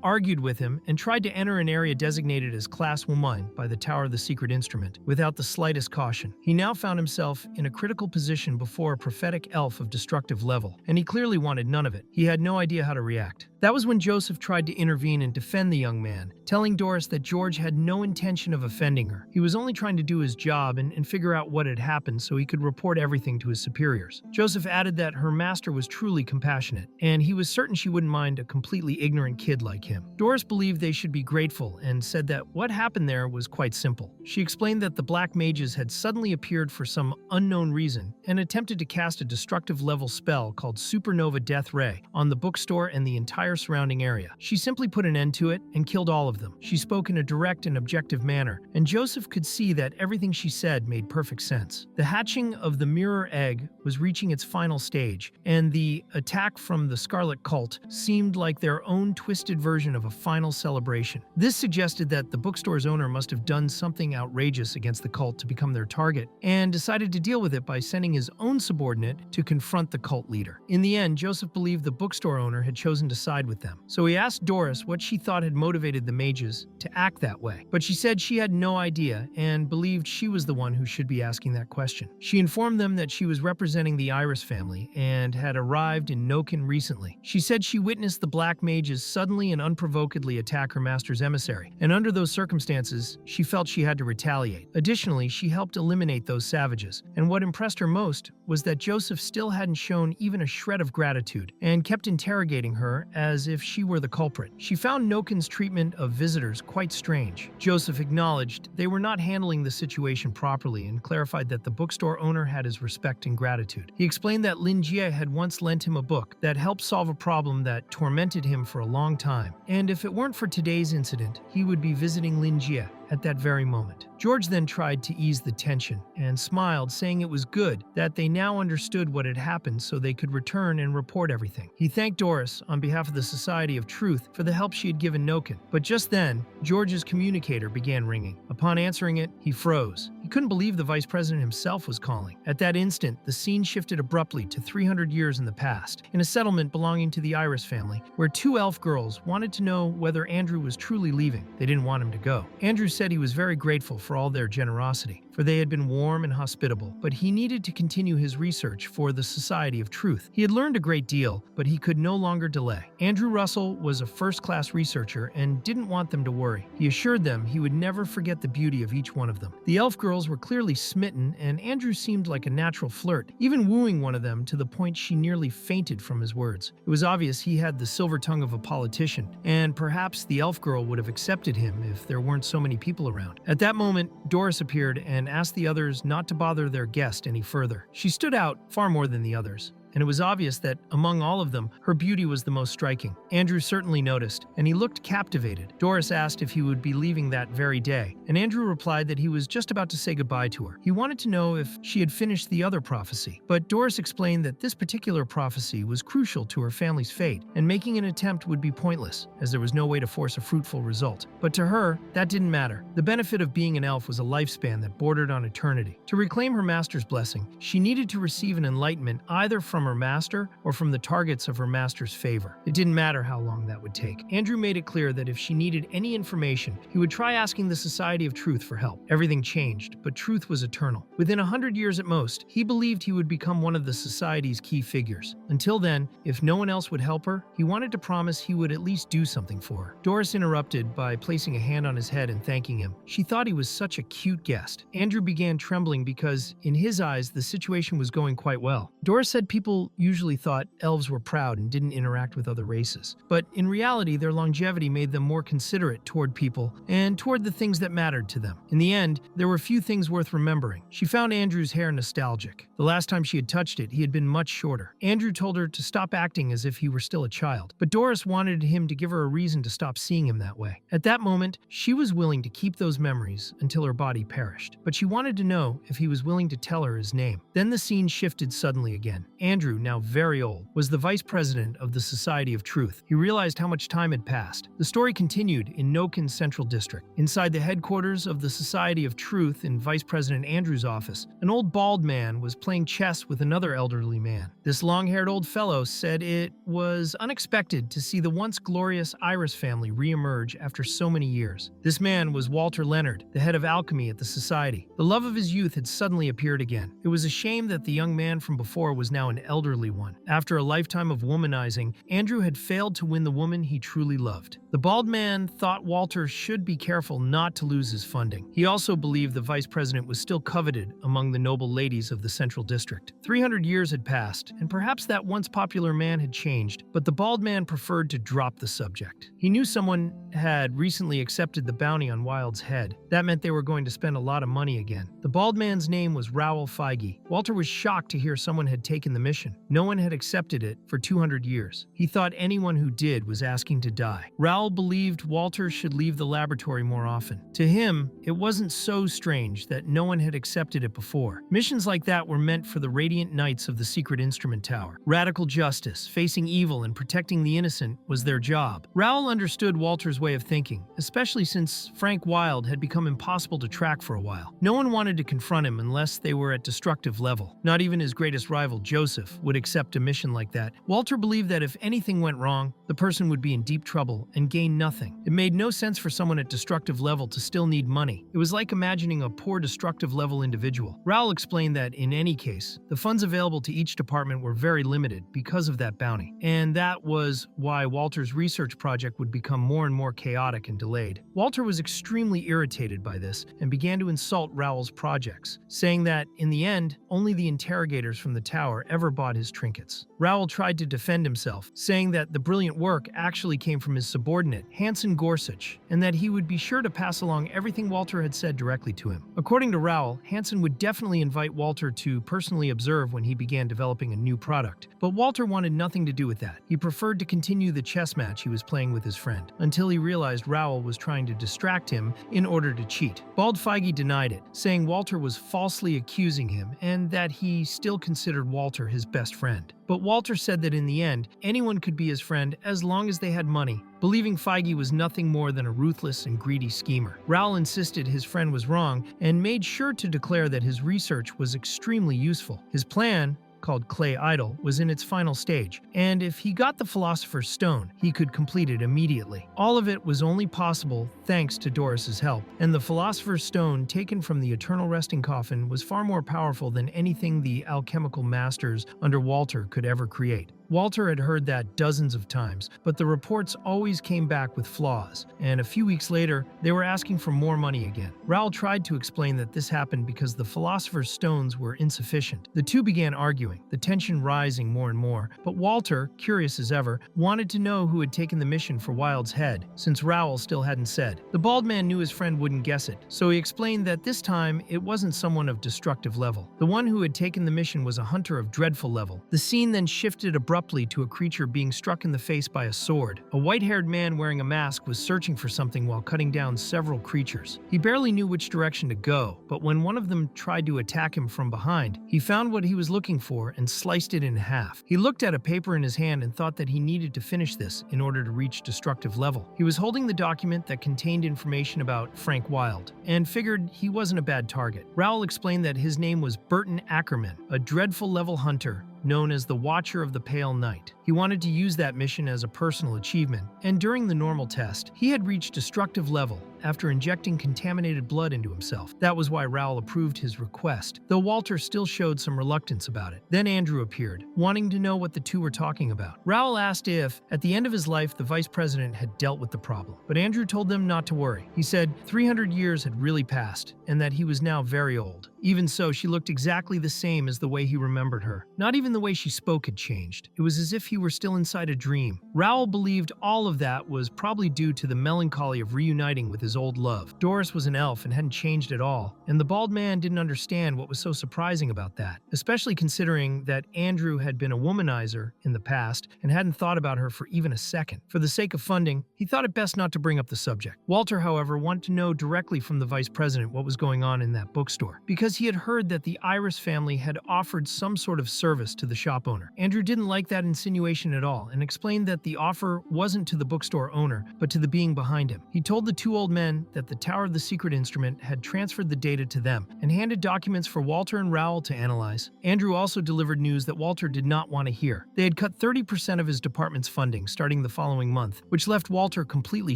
argued with him, and tried to enter an area designated as Class 1 by the Tower of the Secret Instrument without the slightest caution. He now found himself in a critical position before a prophetic elf of destructive level, and he clearly wanted none of it. He had no idea how to react. That was when Joseph tried to intervene and defend the young man, telling Doris that George had no intention of offending her. He was only trying to do his job and figure out what had happened so he could report everything to his superiors. Joseph added that her master was truly compassionate, and he was certain she wouldn't mind a completely ignorant kid like him. Doris believed they should be grateful and said that what happened there was quite simple. She explained that the black mages had suddenly appeared for some unknown reason and attempted to cast a destructive level spell called Supernova Death Ray on the bookstore and the entire surrounding area. She simply put an end to it and killed all of them. She spoke in a direct and objective manner, and Joseph could see that everything she said made perfect sense. The hatching of the Mirror Egg was reaching its final stage, and the attack from the Scarlet Cult seemed like their own twisted version of a final celebration. This suggested that the bookstore's owner must have done something outrageous against the cult to become their target, and decided to deal with it by sending his own subordinate to confront the cult leader. In the end, Joseph believed the bookstore owner had chosen to side with them. So he asked Doris what she thought had motivated the mages to act that way. But she said she had no idea and believed she was the one who should be asking that question. She informed them that she was representing the Iris family and had arrived in Noken recently. She said she witnessed the black mages suddenly and unprovokedly attack her master's emissary, and under those circumstances, she felt she had to retaliate. Additionally, she helped eliminate those savages, and what impressed her most was that Joseph still hadn't shown even a shred of gratitude and kept interrogating her as if she were the culprit. She found Noken's treatment of visitors quite strange. Joseph acknowledged they were not handling the situation properly and clarified that the bookstore owner had his respect and gratitude. He explained that Lingi had once lent him a book that helped solve a problem that tormented him for a long time, and if it weren't for today's incident, he would be visiting Lingi at that very moment. George then tried to ease the tension and smiled, saying it was good that they now understood what had happened so they could return and report everything. He thanked Doris on behalf of the Society of Truth for the help she had given Noken. But just then, George's communicator began ringing. Upon answering it, he froze. He couldn't believe the vice president himself was calling. At that instant, the scene shifted abruptly to 300 years in the past, in a settlement belonging to the Iris family, where two elf girls wanted to know whether Andrew was truly leaving. They didn't want him to go. Andrew said he was very grateful for all their generosity, for they had been warm and hospitable, but he needed to continue his research for the Society of Truth. He had learned a great deal, but he could no longer delay. Andrew Russell was a first-class researcher and didn't want them to worry. He assured them he would never forget the beauty of each one of them. The elf girls were clearly smitten, and Andrew seemed like a natural flirt, even wooing one of them to the point she nearly fainted from his words. It was obvious he had the silver tongue of a politician, and perhaps the elf girl would have accepted him if there weren't so many people around. At that moment, Doris appeared and asked the others not to bother their guest any further. She stood out far more than the others, and it was obvious that, among all of them, her beauty was the most striking. Andrew certainly noticed, and he looked captivated. Doris asked if he would be leaving that very day, and Andrew replied that he was just about to say goodbye to her. He wanted to know if she had finished the other prophecy, but Doris explained that this particular prophecy was crucial to her family's fate, and making an attempt would be pointless, as there was no way to force a fruitful result. But to her, that didn't matter. The benefit of being an elf was a lifespan that bordered on eternity. To reclaim her master's blessing, she needed to receive an enlightenment either from her master or from the targets of her master's favor. It didn't matter how long that would take. Andrew made it clear that if she needed any information, he would try asking the Society of Truth for help. Everything changed, but truth was eternal. Within 100 years at most, he believed he would become one of the Society's key figures. Until then, if no one else would help her, he wanted to promise he would at least do something for her. Doris interrupted by placing a hand on his head and thanking him. She thought he was such a cute guest. Andrew began trembling because, in his eyes, the situation was going quite well. Doris said people usually thought elves were proud and didn't interact with other races. But in reality, their longevity made them more considerate toward people and toward the things that mattered to them. In the end, there were few things worth remembering. She found Andrew's hair nostalgic. The last time she had touched it, he had been much shorter. Andrew told her to stop acting as if he were still a child, but Doris wanted him to give her a reason to stop seeing him that way. At that moment, she was willing to keep those memories until her body perished, but she wanted to know if he was willing to tell her his name. Then the scene shifted suddenly again. Andrew, now very old, was the vice president of the Society of Truth. He realized how much time had passed. The story continued in Noken's Central District. Inside the headquarters of the Society of Truth in Vice President Andrew's office, an old bald man was playing chess with another elderly man. This long-haired old fellow said it was unexpected to see the once glorious Iris family re-emerge after so many years. This man was Walter Leonard, the head of alchemy at the Society. The love of his youth had suddenly appeared again. It was a shame that the young man from before was now an elderly one. After a lifetime of womanizing, Andrew had failed to win the woman he truly loved. The bald man thought Walter should be careful not to lose his funding. He also believed the vice president was still coveted among the noble ladies of the Central District. 300 years had passed, and perhaps that once popular man had changed, but the bald man preferred to drop the subject. He knew someone had recently accepted the bounty on Wild's head. That meant they were going to spend a lot of money again. The bald man's name was Raoul Feige. Walter was shocked to hear someone had taken the mission. No one had accepted it for 200 years. He thought anyone who did was asking to die. Raoul believed Walter should leave the laboratory more often. To him, it wasn't so strange that no one had accepted it before. Missions like that were meant for the radiant knights of the secret instrument tower. Radical justice, facing evil and protecting the innocent was their job. Raoul understood Walter's way of thinking, especially since Frank Wilde had become impossible to track for a while. No one wanted to confront him unless they were at destructive level. Not even his greatest rival, Joseph, would accept a mission like that. Walter believed that if anything went wrong, the person would be in deep trouble and gain nothing. It made no sense for someone at destructive level to still need money. It was like imagining a poor destructive level individual. Raoul explained that, in any case, the funds available to each department were very limited because of that bounty. And that was why Walter's research project would become more and more chaotic and delayed. Walter was extremely irritated by this and began to insult Raoul's projects, saying that, in the end, only the interrogators from the tower ever ever bought his trinkets. Raoul tried to defend himself, saying that the brilliant work actually came from his subordinate, Hansen Gorsuch, and that he would be sure to pass along everything Walter had said directly to him. According to Raoul, Hansen would definitely invite Walter to personally observe when he began developing a new product. But Walter wanted nothing to do with that. He preferred to continue the chess match he was playing with his friend, until he realized Raoul was trying to distract him in order to cheat. Bald Feige denied it, saying Walter was falsely accusing him and that he still considered Walter his best friend. But Walter said that in the end, anyone could be his friend as long as they had money, believing Feige was nothing more than a ruthless and greedy schemer. Raoul insisted his friend was wrong and made sure to declare that his research was extremely useful. His plan, called Clay Idol, was in its final stage, and if he got the Philosopher's Stone, he could complete it immediately. All of it was only possible thanks to Doris's help, and the Philosopher's Stone taken from the Eternal Resting Coffin was far more powerful than anything the alchemical masters under Walter could ever create. Walter had heard that dozens of times, but the reports always came back with flaws, and a few weeks later, they were asking for more money again. Raoul tried to explain that this happened because the Philosopher's Stones were insufficient. The two began arguing, the tension rising more and more, but Walter, curious as ever, wanted to know who had taken the mission for Wilde's head, since Raoul still hadn't said. The bald man knew his friend wouldn't guess it, so he explained that this time it wasn't someone of destructive level. The one who had taken the mission was a hunter of dreadful level. The scene then shifted abruptly to a creature being struck in the face by a sword. A white-haired man wearing a mask was searching for something while cutting down several creatures. He barely knew which direction to go, but when one of them tried to attack him from behind, he found what he was looking for and sliced it in half. He looked at a paper in his hand and thought that he needed to finish this in order to reach destructive level. He was holding the document that contained information about Frank Wilde, and figured he wasn't a bad target. Raoul explained that his name was Burton Ackerman, a dreadful level hunter known as the Watcher of the Pale Night. He wanted to use that mission as a personal achievement, and during the normal test, he had reached destructive level after injecting contaminated blood into himself. That was why Raoul approved his request, though Walter still showed some reluctance about it. Then Andrew appeared, wanting to know what the two were talking about. Raoul asked if, at the end of his life, the vice president had dealt with the problem, but Andrew told them not to worry. He said 300 years had really passed, and that he was now very old. Even so, she looked exactly the same as the way he remembered her. Not even the way she spoke had changed. It was as if he were still inside a dream. Raoul believed all of that was probably due to the melancholy of reuniting with his old love. Doris was an elf and hadn't changed at all, and the bald man didn't understand what was so surprising about that, especially considering that Andrew had been a womanizer in the past and hadn't thought about her for even a second. For the sake of funding, he thought it best not to bring up the subject. Walter, however, wanted to know directly from the vice president what was going on in that bookstore, because he had heard that the Iris family had offered some sort of service to the shop owner. Andrew didn't like that insinuation at all and explained that the offer wasn't to the bookstore owner, but to the being behind him. He told the two old men that the Tower of the Secret Instrument had transferred the data to them and handed documents for Walter and Raoul to analyze. Andrew also delivered news that Walter did not want to hear. They had cut 30% of his department's funding starting the following month, which left Walter completely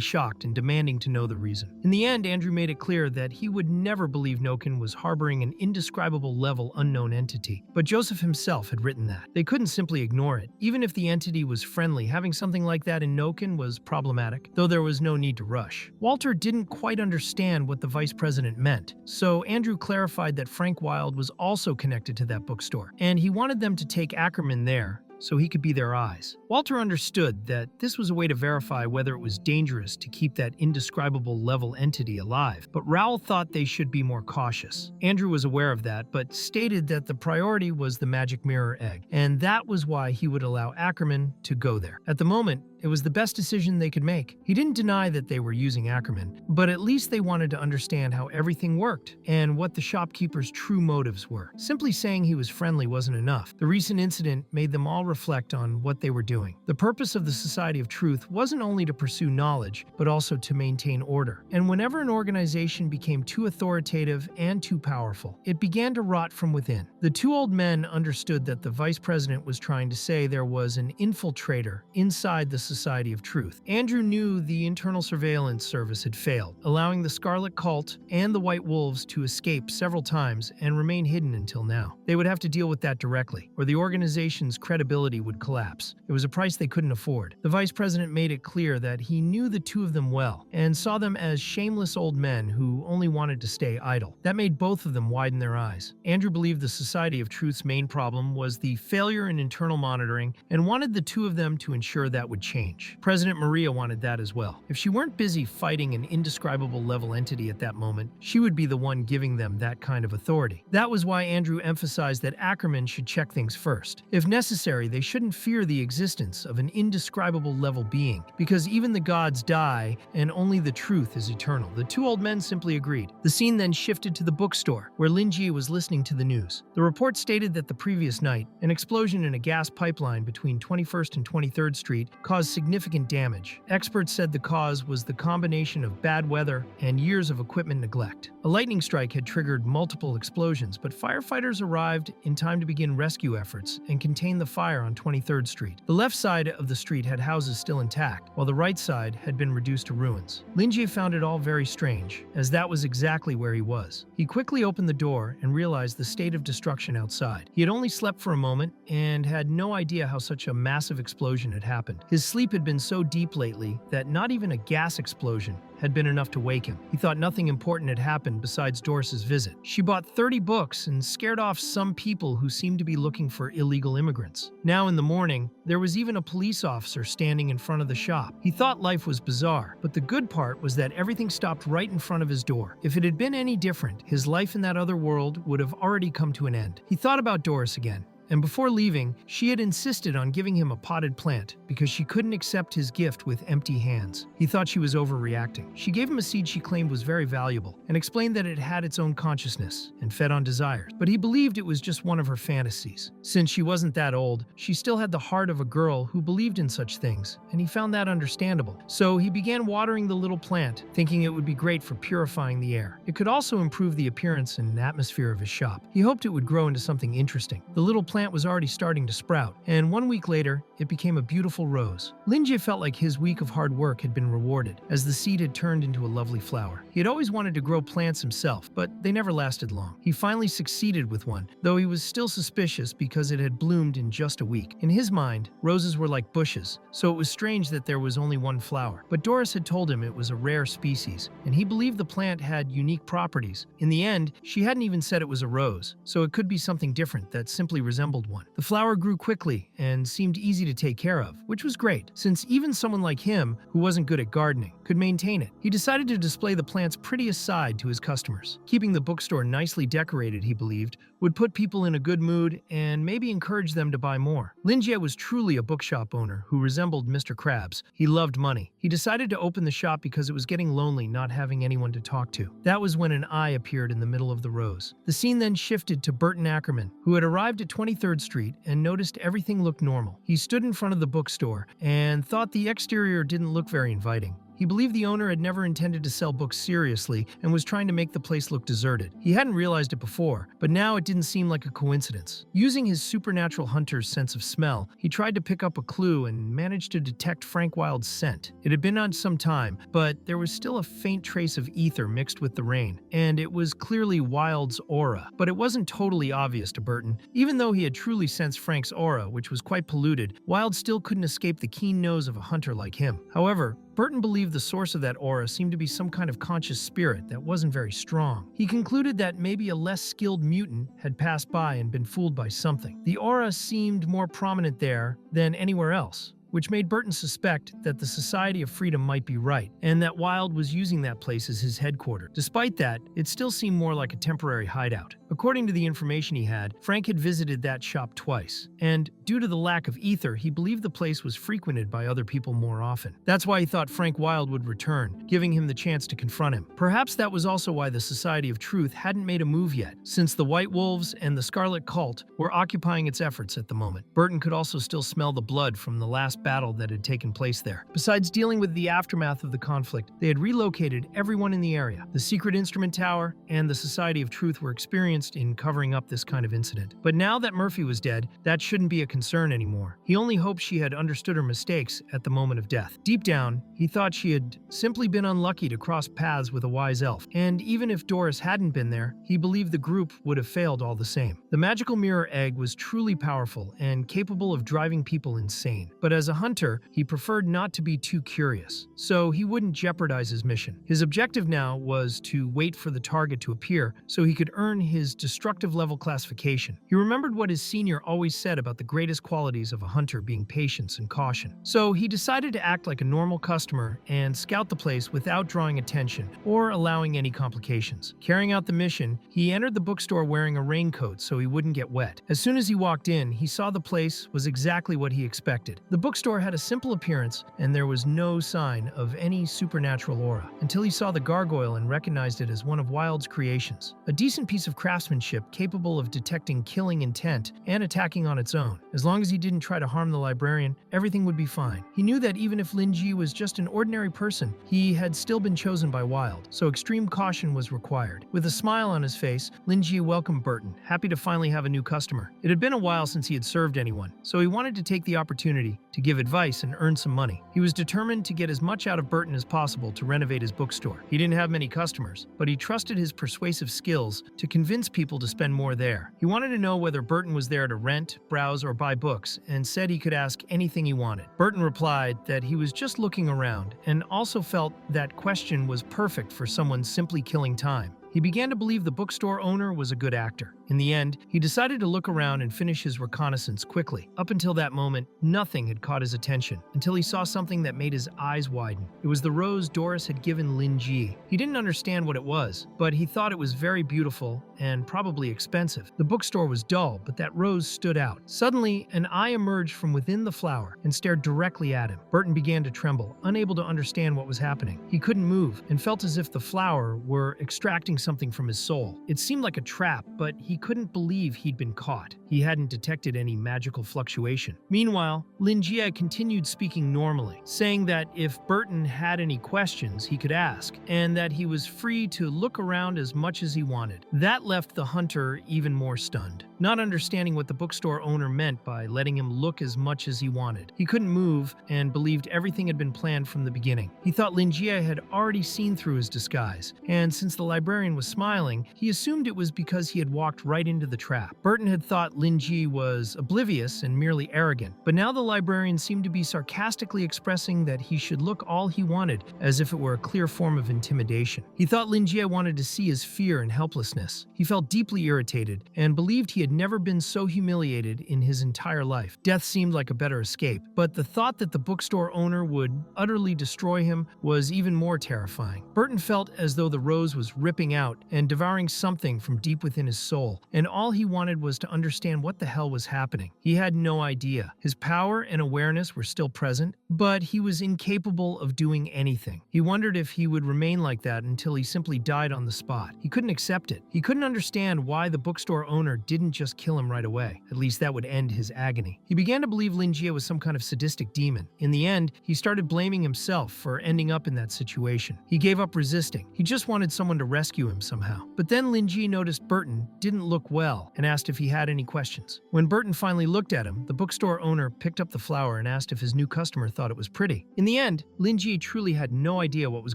shocked and demanding to know the reason. In the end, Andrew made it clear that he would never believe Noken was harboring an indescribable level unknown entity, but Joseph himself had written that. They couldn't simply ignore it. Even if the entity was friendly, having something like that in Noken was problematic, though there was no need to rush. Walter didn't quite understand what the vice president meant, so Andrew clarified that Frank Wilde was also connected to that bookstore, and he wanted them to take Ackerman there so he could be their eyes. Walter understood that this was a way to verify whether it was dangerous to keep that indescribable level entity alive, but Raoul thought they should be more cautious. Andrew was aware of that, but stated that the priority was the magic mirror egg, and that was why he would allow Ackerman to go there. At the moment, it was the best decision they could make. He didn't deny that they were using Ackerman, but at least they wanted to understand how everything worked and what the shopkeeper's true motives were. Simply saying he was friendly wasn't enough. The recent incident made them all reflect on what they were doing. The purpose of the Society of Truth wasn't only to pursue knowledge, but also to maintain order. And whenever an organization became too authoritative and too powerful, it began to rot from within. The two old men understood that the vice president was trying to say there was an infiltrator inside the Society of Truth. Andrew knew the internal surveillance service had failed, allowing the Scarlet Cult and the White Wolves to escape several times and remain hidden until now. They would have to deal with that directly, or the organization's credibility stability would collapse. It was a price they couldn't afford. The vice president made it clear that he knew the two of them well and saw them as shameless old men who only wanted to stay idle. That made both of them widen their eyes. Andrew believed the Society of Truth's main problem was the failure in internal monitoring and wanted the two of them to ensure that would change. President Maria wanted that as well. If she weren't busy fighting an indescribable level entity at that moment, she would be the one giving them that kind of authority. That was why Andrew emphasized that Ackerman should check things first. If necessary, they shouldn't fear the existence of an indescribable level being, because even the gods die and only the truth is eternal. The two old men simply agreed. The scene then shifted to the bookstore, where Lingi was listening to the news. The report stated that the previous night, an explosion in a gas pipeline between 21st and 23rd Street caused significant damage. Experts said the cause was the combination of bad weather and years of equipment neglect. A lightning strike had triggered multiple explosions, but firefighters arrived in time to begin rescue efforts and contain the fire on 23rd Street. The left side of the street had houses still intact, while the right side had been reduced to ruins. Lingi found it all very strange, as that was exactly where he was. He quickly opened the door and realized the state of destruction outside. He had only slept for a moment and had no idea how such a massive explosion had happened. His sleep had been so deep lately that not even a gas explosion had been enough to wake him. He thought nothing important had happened besides Doris's visit. She bought 30 books and scared off some people who seemed to be looking for illegal immigrants. Now in the morning, there was even a police officer standing in front of the shop. He thought life was bizarre, but the good part was that everything stopped right in front of his door. If it had been any different, his life in that other world would have already come to an end. He thought about Doris again. And before leaving, she had insisted on giving him a potted plant because she couldn't accept his gift with empty hands. He thought she was overreacting. She gave him a seed she claimed was very valuable and explained that it had its own consciousness and fed on desires, but he believed it was just one of her fantasies. Since she wasn't that old, she still had the heart of a girl who believed in such things, and he found that understandable. So he began watering the little plant, thinking it would be great for purifying the air. It could also improve the appearance and atmosphere of his shop. He hoped it would grow into something interesting. The little plant was already starting to sprout, and 1 week later, it became a beautiful rose. Lingi felt like his week of hard work had been rewarded, as the seed had turned into a lovely flower. He had always wanted to grow plants himself, but they never lasted long. He finally succeeded with one, though he was still suspicious because it had bloomed in just a week. In his mind, roses were like bushes, so it was strange that there was only one flower. But Doris had told him it was a rare species, and he believed the plant had unique properties. In the end, she hadn't even said it was a rose, so it could be something different that simply resembled one. The flower grew quickly and seemed easy to take care of, which was great, since even someone like him, who wasn't good at gardening, could maintain it. He decided to display the plant's prettiest side to his customers. Keeping the bookstore nicely decorated, he believed, would put people in a good mood and maybe encourage them to buy more. Lingi was truly a bookshop owner who resembled Mr. Krabs. He loved money. He decided to open the shop because it was getting lonely not having anyone to talk to. That was when an eye appeared in the middle of the rows. The scene then shifted to Burton Ackerman, who had arrived at 23rd Street and noticed everything looked normal. He stood in front of the bookstore and thought the exterior didn't look very inviting. He believed the owner had never intended to sell books seriously and was trying to make the place look deserted. He hadn't realized it before, but now it didn't seem like a coincidence. Using his supernatural hunter's sense of smell, he tried to pick up a clue and managed to detect Frank Wilde's scent. It had been on some time, but there was still a faint trace of ether mixed with the rain, and it was clearly Wilde's aura. But it wasn't totally obvious to Burton. Even though he had truly sensed Frank's aura, which was quite polluted, Wilde still couldn't escape the keen nose of a hunter like him. However, Burton believed the source of that aura seemed to be some kind of conscious spirit that wasn't very strong. He concluded that maybe a less skilled mutant had passed by and been fooled by something. The aura seemed more prominent there than anywhere else, which made Burton suspect that the Society of Freedom might be right, and that Wilde was using that place as his headquarters. Despite that, it still seemed more like a temporary hideout. According to the information he had, Frank had visited that shop twice, and due to the lack of ether, he believed the place was frequented by other people more often. That's why he thought Frank Wilde would return, giving him the chance to confront him. Perhaps that was also why the Society of Truth hadn't made a move yet, since the White Wolves and the Scarlet Cult were occupying its efforts at the moment. Burton could also still smell the blood from the last battle that had taken place there. Besides dealing with the aftermath of the conflict, they had relocated everyone in the area. The secret instrument tower and the Society of Truth were experienced in covering up this kind of incident. But now that Murphy was dead, that shouldn't be a concern anymore. He only hoped she had understood her mistakes at the moment of death. Deep down, he thought she had simply been unlucky to cross paths with a wise elf. And even if Doris hadn't been there, he believed the group would have failed all the same. The magical mirror egg was truly powerful and capable of driving people insane. But as a hunter, he preferred not to be too curious, so he wouldn't jeopardize his mission. His objective now was to wait for the target to appear so he could earn his destructive level classification. He remembered what his senior always said about the greatest qualities of a hunter being patience and caution. So he decided to act like a normal customer and scout the place without drawing attention or allowing any complications. Carrying out the mission, he entered the bookstore wearing a raincoat so he wouldn't get wet. As soon as he walked in, he saw the place was exactly what he expected. The bookstore had a simple appearance, and there was no sign of any supernatural aura, until he saw the gargoyle and recognized it as one of Wilde's creations. A decent piece of craftsmanship capable of detecting killing intent and attacking on its own. As long as he didn't try to harm the librarian, everything would be fine. He knew that even if Lingi was just an ordinary person, he had still been chosen by Wilde, so extreme caution was required. With a smile on his face, Lingi welcomed Burton, happy to finally have a new customer. It had been a while since he had served anyone, so he wanted to take the opportunity to give advice and earn some money. He was determined to get as much out of Burton as possible to renovate his bookstore. He didn't have many customers, but he trusted his persuasive skills to convince people to spend more there. He wanted to know whether Burton was there to rent, browse, or buy books, and said he could ask anything he wanted. Burton replied that he was just looking around, and also felt that question was perfect for someone simply killing time. He began to believe the bookstore owner was a good actor. In the end, he decided to look around and finish his reconnaissance quickly. Up until that moment, nothing had caught his attention, until he saw something that made his eyes widen. It was the rose Doris had given Lingi. He didn't understand what it was, but he thought it was very beautiful and probably expensive. The bookstore was dull, but that rose stood out. Suddenly, an eye emerged from within the flower and stared directly at him. Burton began to tremble, unable to understand what was happening. He couldn't move and felt as if the flower were extracting something from his soul. It seemed like a trap, but he couldn't believe he'd been caught. He hadn't detected any magical fluctuation. Meanwhile, Lingi continued speaking normally, saying that if Burton had any questions, he could ask, and that he was free to look around as much as he wanted. That left the hunter even more stunned, not understanding what the bookstore owner meant by letting him look as much as he wanted. He couldn't move and believed everything had been planned from the beginning. He thought Lingi had already seen through his disguise, and since the librarian was smiling, he assumed it was because he had walked right into the trap. Burton had thought Lingi was oblivious and merely arrogant, but now the librarian seemed to be sarcastically expressing that he should look all he wanted, as if it were a clear form of intimidation. He thought Lingi wanted to see his fear and helplessness. He felt deeply irritated and believed he had never been so humiliated in his entire life. Death seemed like a better escape, but the thought that the bookstore owner would utterly destroy him was even more terrifying. Burton felt as though the rose was ripping out and devouring something from deep within his soul, and all he wanted was to understand what the hell was happening. He had no idea. His power and awareness were still present, but he was incapable of doing anything. He wondered if he would remain like that until he simply died on the spot. He couldn't accept it. He couldn't understand why the bookstore owner didn't just kill him right away. At least that would end his agony. He began to believe Lingi was some kind of sadistic demon. In the end, he started blaming himself for ending up in that situation. He gave up resisting. He just wanted someone to rescue him somehow. But then Lingi noticed Burton didn't look well and asked if he had any questions. When Burton finally looked at him, the bookstore owner picked up the flower and asked if his new customer thought it was pretty. In the end, Lingi truly had no idea what was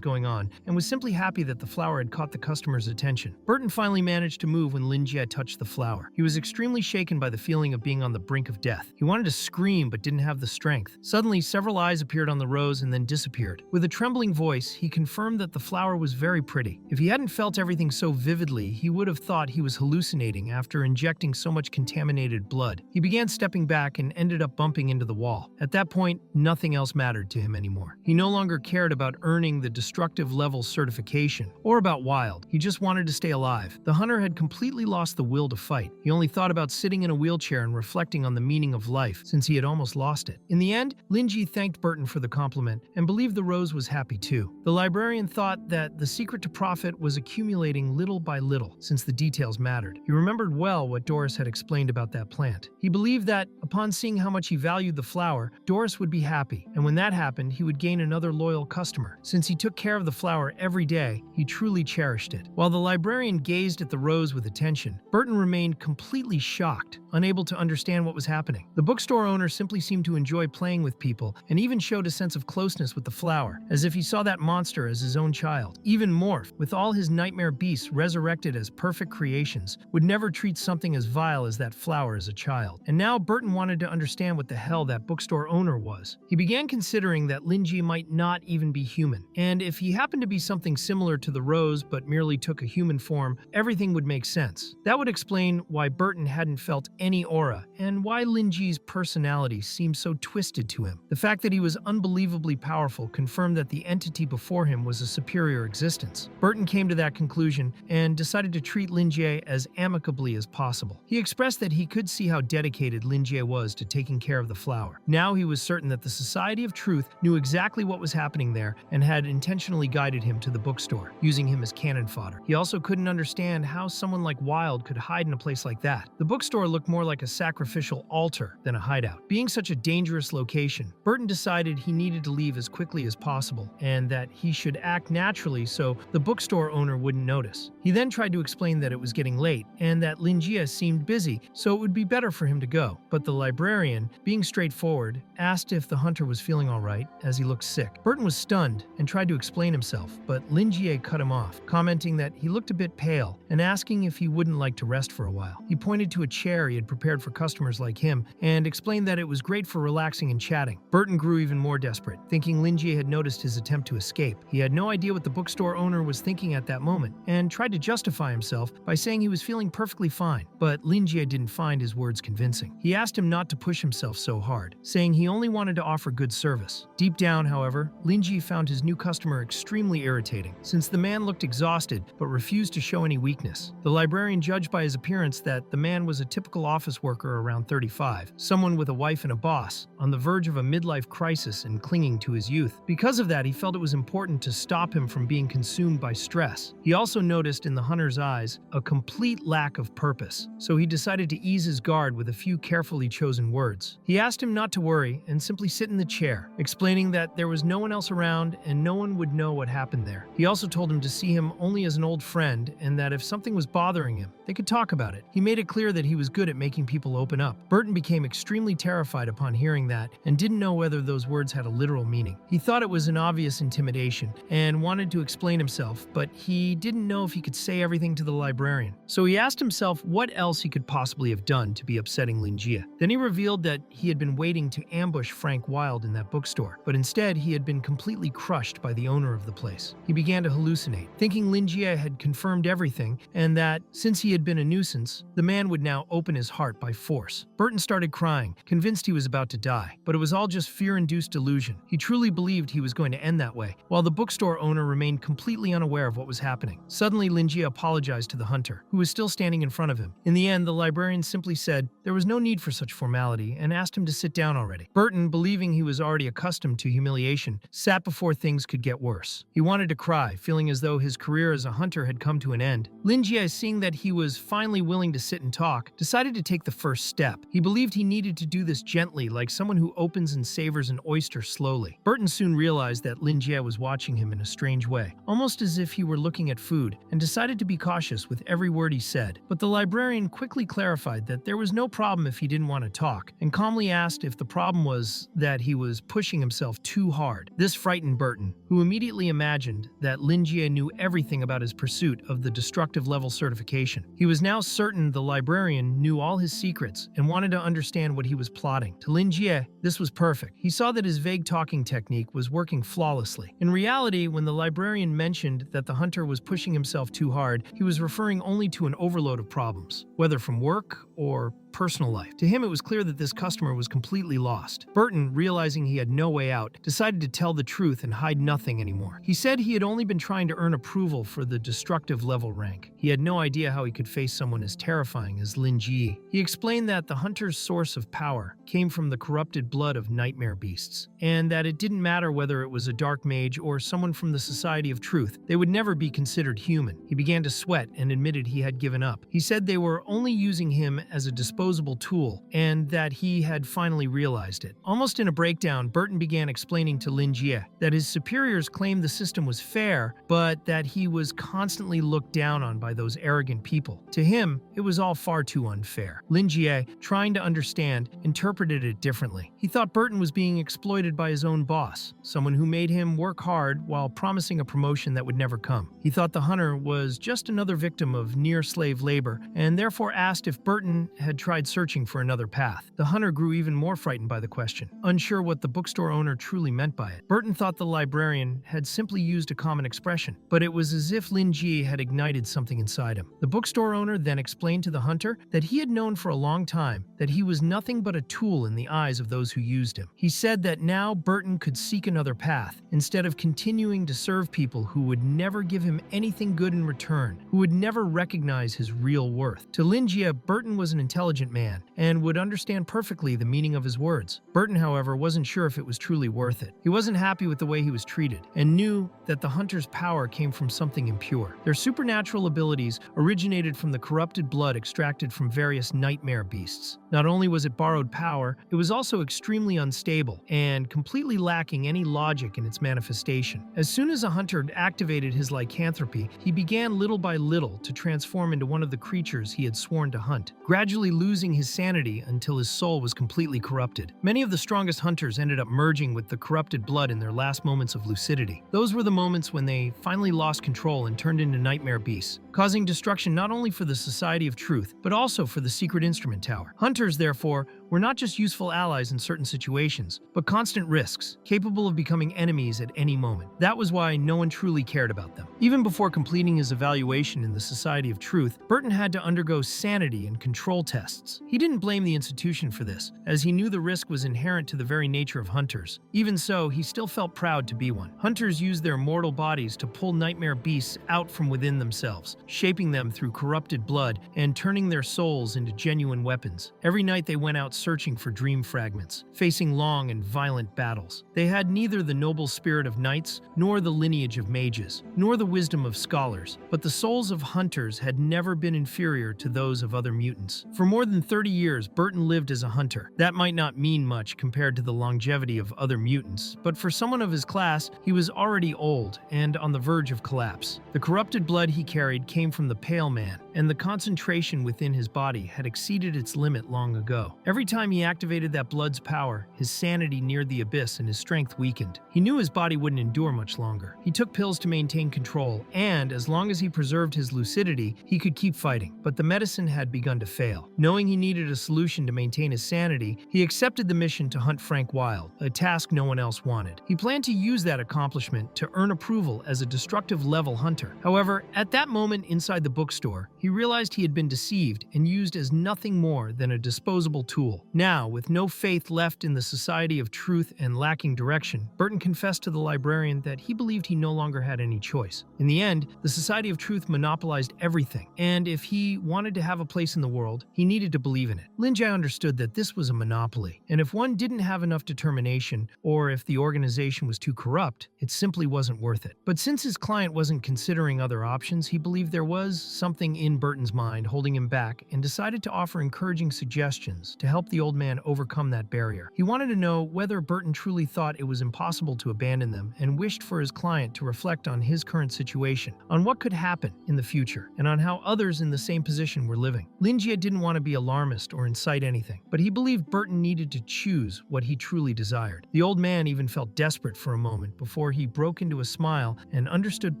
going on and was simply happy that the flower had caught the customer's attention. Burton finally managed to move when Lingi had touched the flower. He was extremely shaken by the feeling of being on the brink of death. He wanted to scream but didn't have the strength. Suddenly, several eyes appeared on the rose and then disappeared. With a trembling voice, he confirmed that the flower was very pretty. If he hadn't felt everything so vividly, he would have thought he was hallucinating after injecting so much contaminated blood. He began stepping back and ended up bumping into the wall. At that point, nothing else mattered to him anymore. He no longer cared about earning the destructive level certification or about Wilde. He just wanted to stay alive. The hunter had completely lost the will to fight. He only thought about sitting in a wheelchair and reflecting on the meaning of life, since he had almost lost it. In the end, Lingi thanked Burton for the compliment and believed the rose was happy too. The librarian thought that the secret to profit was accumulating little by little, since the details mattered. He remembered well what Doris had explained about that plant. He believed that, upon seeing how much he valued the flower, Doris would be happy, and when that happened, he would gain another loyal customer. Since he took care of the flower every day, he truly cherished it. While the librarian gazed at the rose with attention, Burton remained completely shocked, unable to understand what was happening. The bookstore owner simply seemed to enjoy playing with people and even showed a sense of closeness with the flower, as if he saw that monster as his own child. Even Morph, with all his nightmare beasts resurrected as perfect creations, would never treat something as vile as that flower as a child. And now Burton wanted to understand what the hell that bookstore owner was. He began considering that Lingi might not even be human, and if he happened to be something similar to the rose but merely took a human form, everything would make sense. That would explain why Burton hadn't felt any aura, and why Lingi's personality seemed so twisted to him. The fact that he was unbelievably powerful confirmed that the entity before him was a superior existence. Burton came to that conclusion and decided to treat Lingi as amicably as possible. He expressed that he could see how dedicated Lingi was to taking care of the flower. Now he was certain that the Society of Truth knew exactly what was happening there and had intentionally guided him to the bookstore, using him as cannon fodder. He also couldn't understand how someone like Wilde could hide in a place like that. The bookstore looked more like a sacrificial altar than a hideout. Being such a dangerous location, Burton decided he needed to leave as quickly as possible, and that he should act naturally so the bookstore owner wouldn't notice. He then tried to explain that it was getting late, and that Lingia seemed busy, so it would be better for him to go. But the librarian, being straightforward, asked if the hunter was feeling alright, as he looked sick. Burton was stunned and tried to explain himself, but Lingia cut him off, commenting that he looked a bit pale, and asking if he wouldn't like to rest for a while. He pointed to a chair he had prepared for customers like him, and explained that it was great for relaxing and chatting. Burton grew even more desperate, thinking Lingia had noticed his attempt to escape. He had no idea what the bookstore owner was thinking at that moment, and tried to justify himself by saying he was feeling perfectly fine, but Lingia didn't find his words convincing. He asked him not to push himself so hard, saying he only wanted to offer good service. Deep down, however, Lingi found his new customer extremely irritating, since the man looked exhausted but refused to show any weakness. The librarian judged by his appearance that the man was a typical office worker around 35, someone with a wife and a boss, on the verge of a midlife crisis and clinging to his youth. Because of that, he felt it was important to stop him from being consumed by stress. He also noticed in the hunter's eyes a complete lack of purpose, so he decided to ease his guard with a few carefully chosen words. He asked him not to worry and simply sit in the chair, explaining that there was no one else around and no one would know what happened there. He also told him to see him only as an old friend, and that if something was bothering him, they could talk about it. He made it clear that he was good at making people open up. Burton became extremely terrified upon hearing that and didn't know whether those words had a literal meaning. He thought it was an obvious intimidation and wanted to explain himself, but he didn't know if he could say everything to the librarian. So he asked himself what else he could possibly have done to be upsetting Lingia. Then he revealed that he had been waiting to ambush Frank Wilde in that bookstore, but instead he had been completely crushed by the owner of the place. He began to hallucinate, thinking Lingia had confirmed everything and that, since he had been a nuisance, the man would now open his heart by force. Burton started crying, convinced he was about to die, but it was all just fear-induced delusion. He truly believed he was going to end that way, while the bookstore owner remained completely unaware of what was happening. Suddenly, Lingia apologized to the hunter, who was still standing in front of him. In the end, the librarian simply said there was no need for such formality and asked him to sit down already. Burton, believing he was already accustomed to humiliation, sat before things could get worse. He wanted to cry, feeling as though his career as a hunter had come to an end. Lingia, seeing that he was finally willing to sit and talk, decided to take the first step. He believed he needed to do this gently, like someone who opens and savors an oyster slowly. Burton soon realized that Lingia was watching him in a strange way, almost as if he were looking at food, and decided to be cautious with every word he said. But the librarian quickly clarified that there was no problem if he didn't want to talk, and calmly asked if the problem was that he was pushing himself too hard. This frightened Burton, who immediately imagined that Lingia knew everything about his pursuit of the destructive level certification. He was now certain the librarian knew all his secrets and wanted to understand what he was plotting. To Lingia, this was perfect. He saw that his vague talking technique was working flawlessly. In reality, when the librarian mentioned that the hunter was pushing himself too hard, he was referring only to an overload of problems, whether from work or personal life. To him, it was clear that this customer was completely lost. Burton, realizing he had no way out, decided to tell the truth and hide nothing anymore. He said he had only been trying to earn approval for the destructive level rank. He had no idea how he could face someone as terrifying as Lingi. He explained that the hunter's source of power came from the corrupted blood of nightmare beasts, and that it didn't matter whether it was a dark mage or someone from the Society of Truth, they would never be considered human. He began to sweat and admitted he had given up. He said they were only using him as a disposable tool, and that he had finally realized it. Almost in a breakdown, Burton began explaining to Lingi that his superiors claimed the system was fair, but that he was constantly looked down on by those arrogant people. To him, it was all far too unfair. Lingi, trying to understand, interpreted it differently. He thought Burton was being exploited by his own boss, someone who made him work hard while promising a promotion that would never come. He thought the hunter was just another victim of near-slave labor, and therefore asked if Burton had tried searching for another path. The hunter grew even more frightened by the question, unsure what the bookstore owner truly meant by it. Burton thought the librarian had simply used a common expression, but it was as if Lingi had ignited something inside him. The bookstore owner then explained to the hunter that he had known for a long time that he was nothing but a tool in the eyes of those who used him. He said that now Burton could seek another path, instead of continuing to serve people who would never give him anything good in return, who would never recognize his real worth. To Lingi, Burton was an intelligent man, and would understand perfectly the meaning of his words. Burton, however, wasn't sure if it was truly worth it. He wasn't happy with the way he was treated, and knew that the hunter's power came from something impure. Their supernatural abilities originated from the corrupted blood extracted from various nightmare beasts. Not only was it borrowed power, it was also extremely unstable, and completely lacking any logic in its manifestation. As soon as a hunter activated his lycanthropy, he began little by little to transform into one of the creatures he had sworn to hunt, gradually losing his sanity until his soul was completely corrupted. Many of the strongest hunters ended up merging with the corrupted blood in their last moments of lucidity. Those were the moments when they finally lost control and turned into nightmare beasts, causing destruction not only for the Society of Truth, but also for the Secret Instrument Tower. Hunters, therefore, were not just useful allies in certain situations, but constant risks, capable of becoming enemies at any moment. That was why no one truly cared about them. Even before completing his evaluation in the Society of Truth, Burton had to undergo sanity and control tests. He didn't blame the institution for this, as he knew the risk was inherent to the very nature of hunters. Even so, he still felt proud to be one. Hunters use their mortal bodies to pull nightmare beasts out from within themselves, shaping them through corrupted blood and turning their souls into genuine weapons. Every night they went out searching for dream fragments, facing long and violent battles. They had neither the noble spirit of knights, nor the lineage of mages, nor the wisdom of scholars, but the souls of hunters had never been inferior to those of other mutants. For more than 30 years, Burton lived as a hunter. That might not mean much compared to the longevity of other mutants, but for someone of his class, he was already old and on the verge of collapse. The corrupted blood he carried came from the Pale Man, and the concentration within his body had exceeded its limit long ago. Every time he activated that blood's power, his sanity neared the abyss and his strength weakened. He knew his body wouldn't endure much longer. He took pills to maintain control, and as long as he preserved his lucidity, he could keep fighting. But the medicine had begun to fail. Knowing he needed a solution to maintain his sanity, he accepted the mission to hunt Frank Wilde, a task no one else wanted. He planned to use that accomplishment to earn approval as a destructive level hunter. However, at that moment inside the bookstore, he realized he had been deceived and used as nothing more than a disposable tool. Now, with no faith left in the Society of Truth and lacking direction, Burton confessed to the librarian that he believed he no longer had any choice. In the end, the Society of Truth monopolized everything, and if he wanted to have a place in the world, he needed to believe in it. Lingi understood that this was a monopoly, and if one didn't have enough determination, or if the organization was too corrupt, it simply wasn't worth it. But since his client wasn't considering other options, he believed there was something in Burton's mind holding him back, and decided to offer encouraging suggestions to help the old man overcome that barrier. He wanted to know whether Burton truly thought it was impossible to abandon them, and wished for his client to reflect on his current situation, on what could happen in the future, and on how others in the same position were living. Lingi didn't want to be alarmist or incite anything, but he believed Burton needed to choose what he truly desired. The old man even felt desperate for a moment before he broke into a smile and understood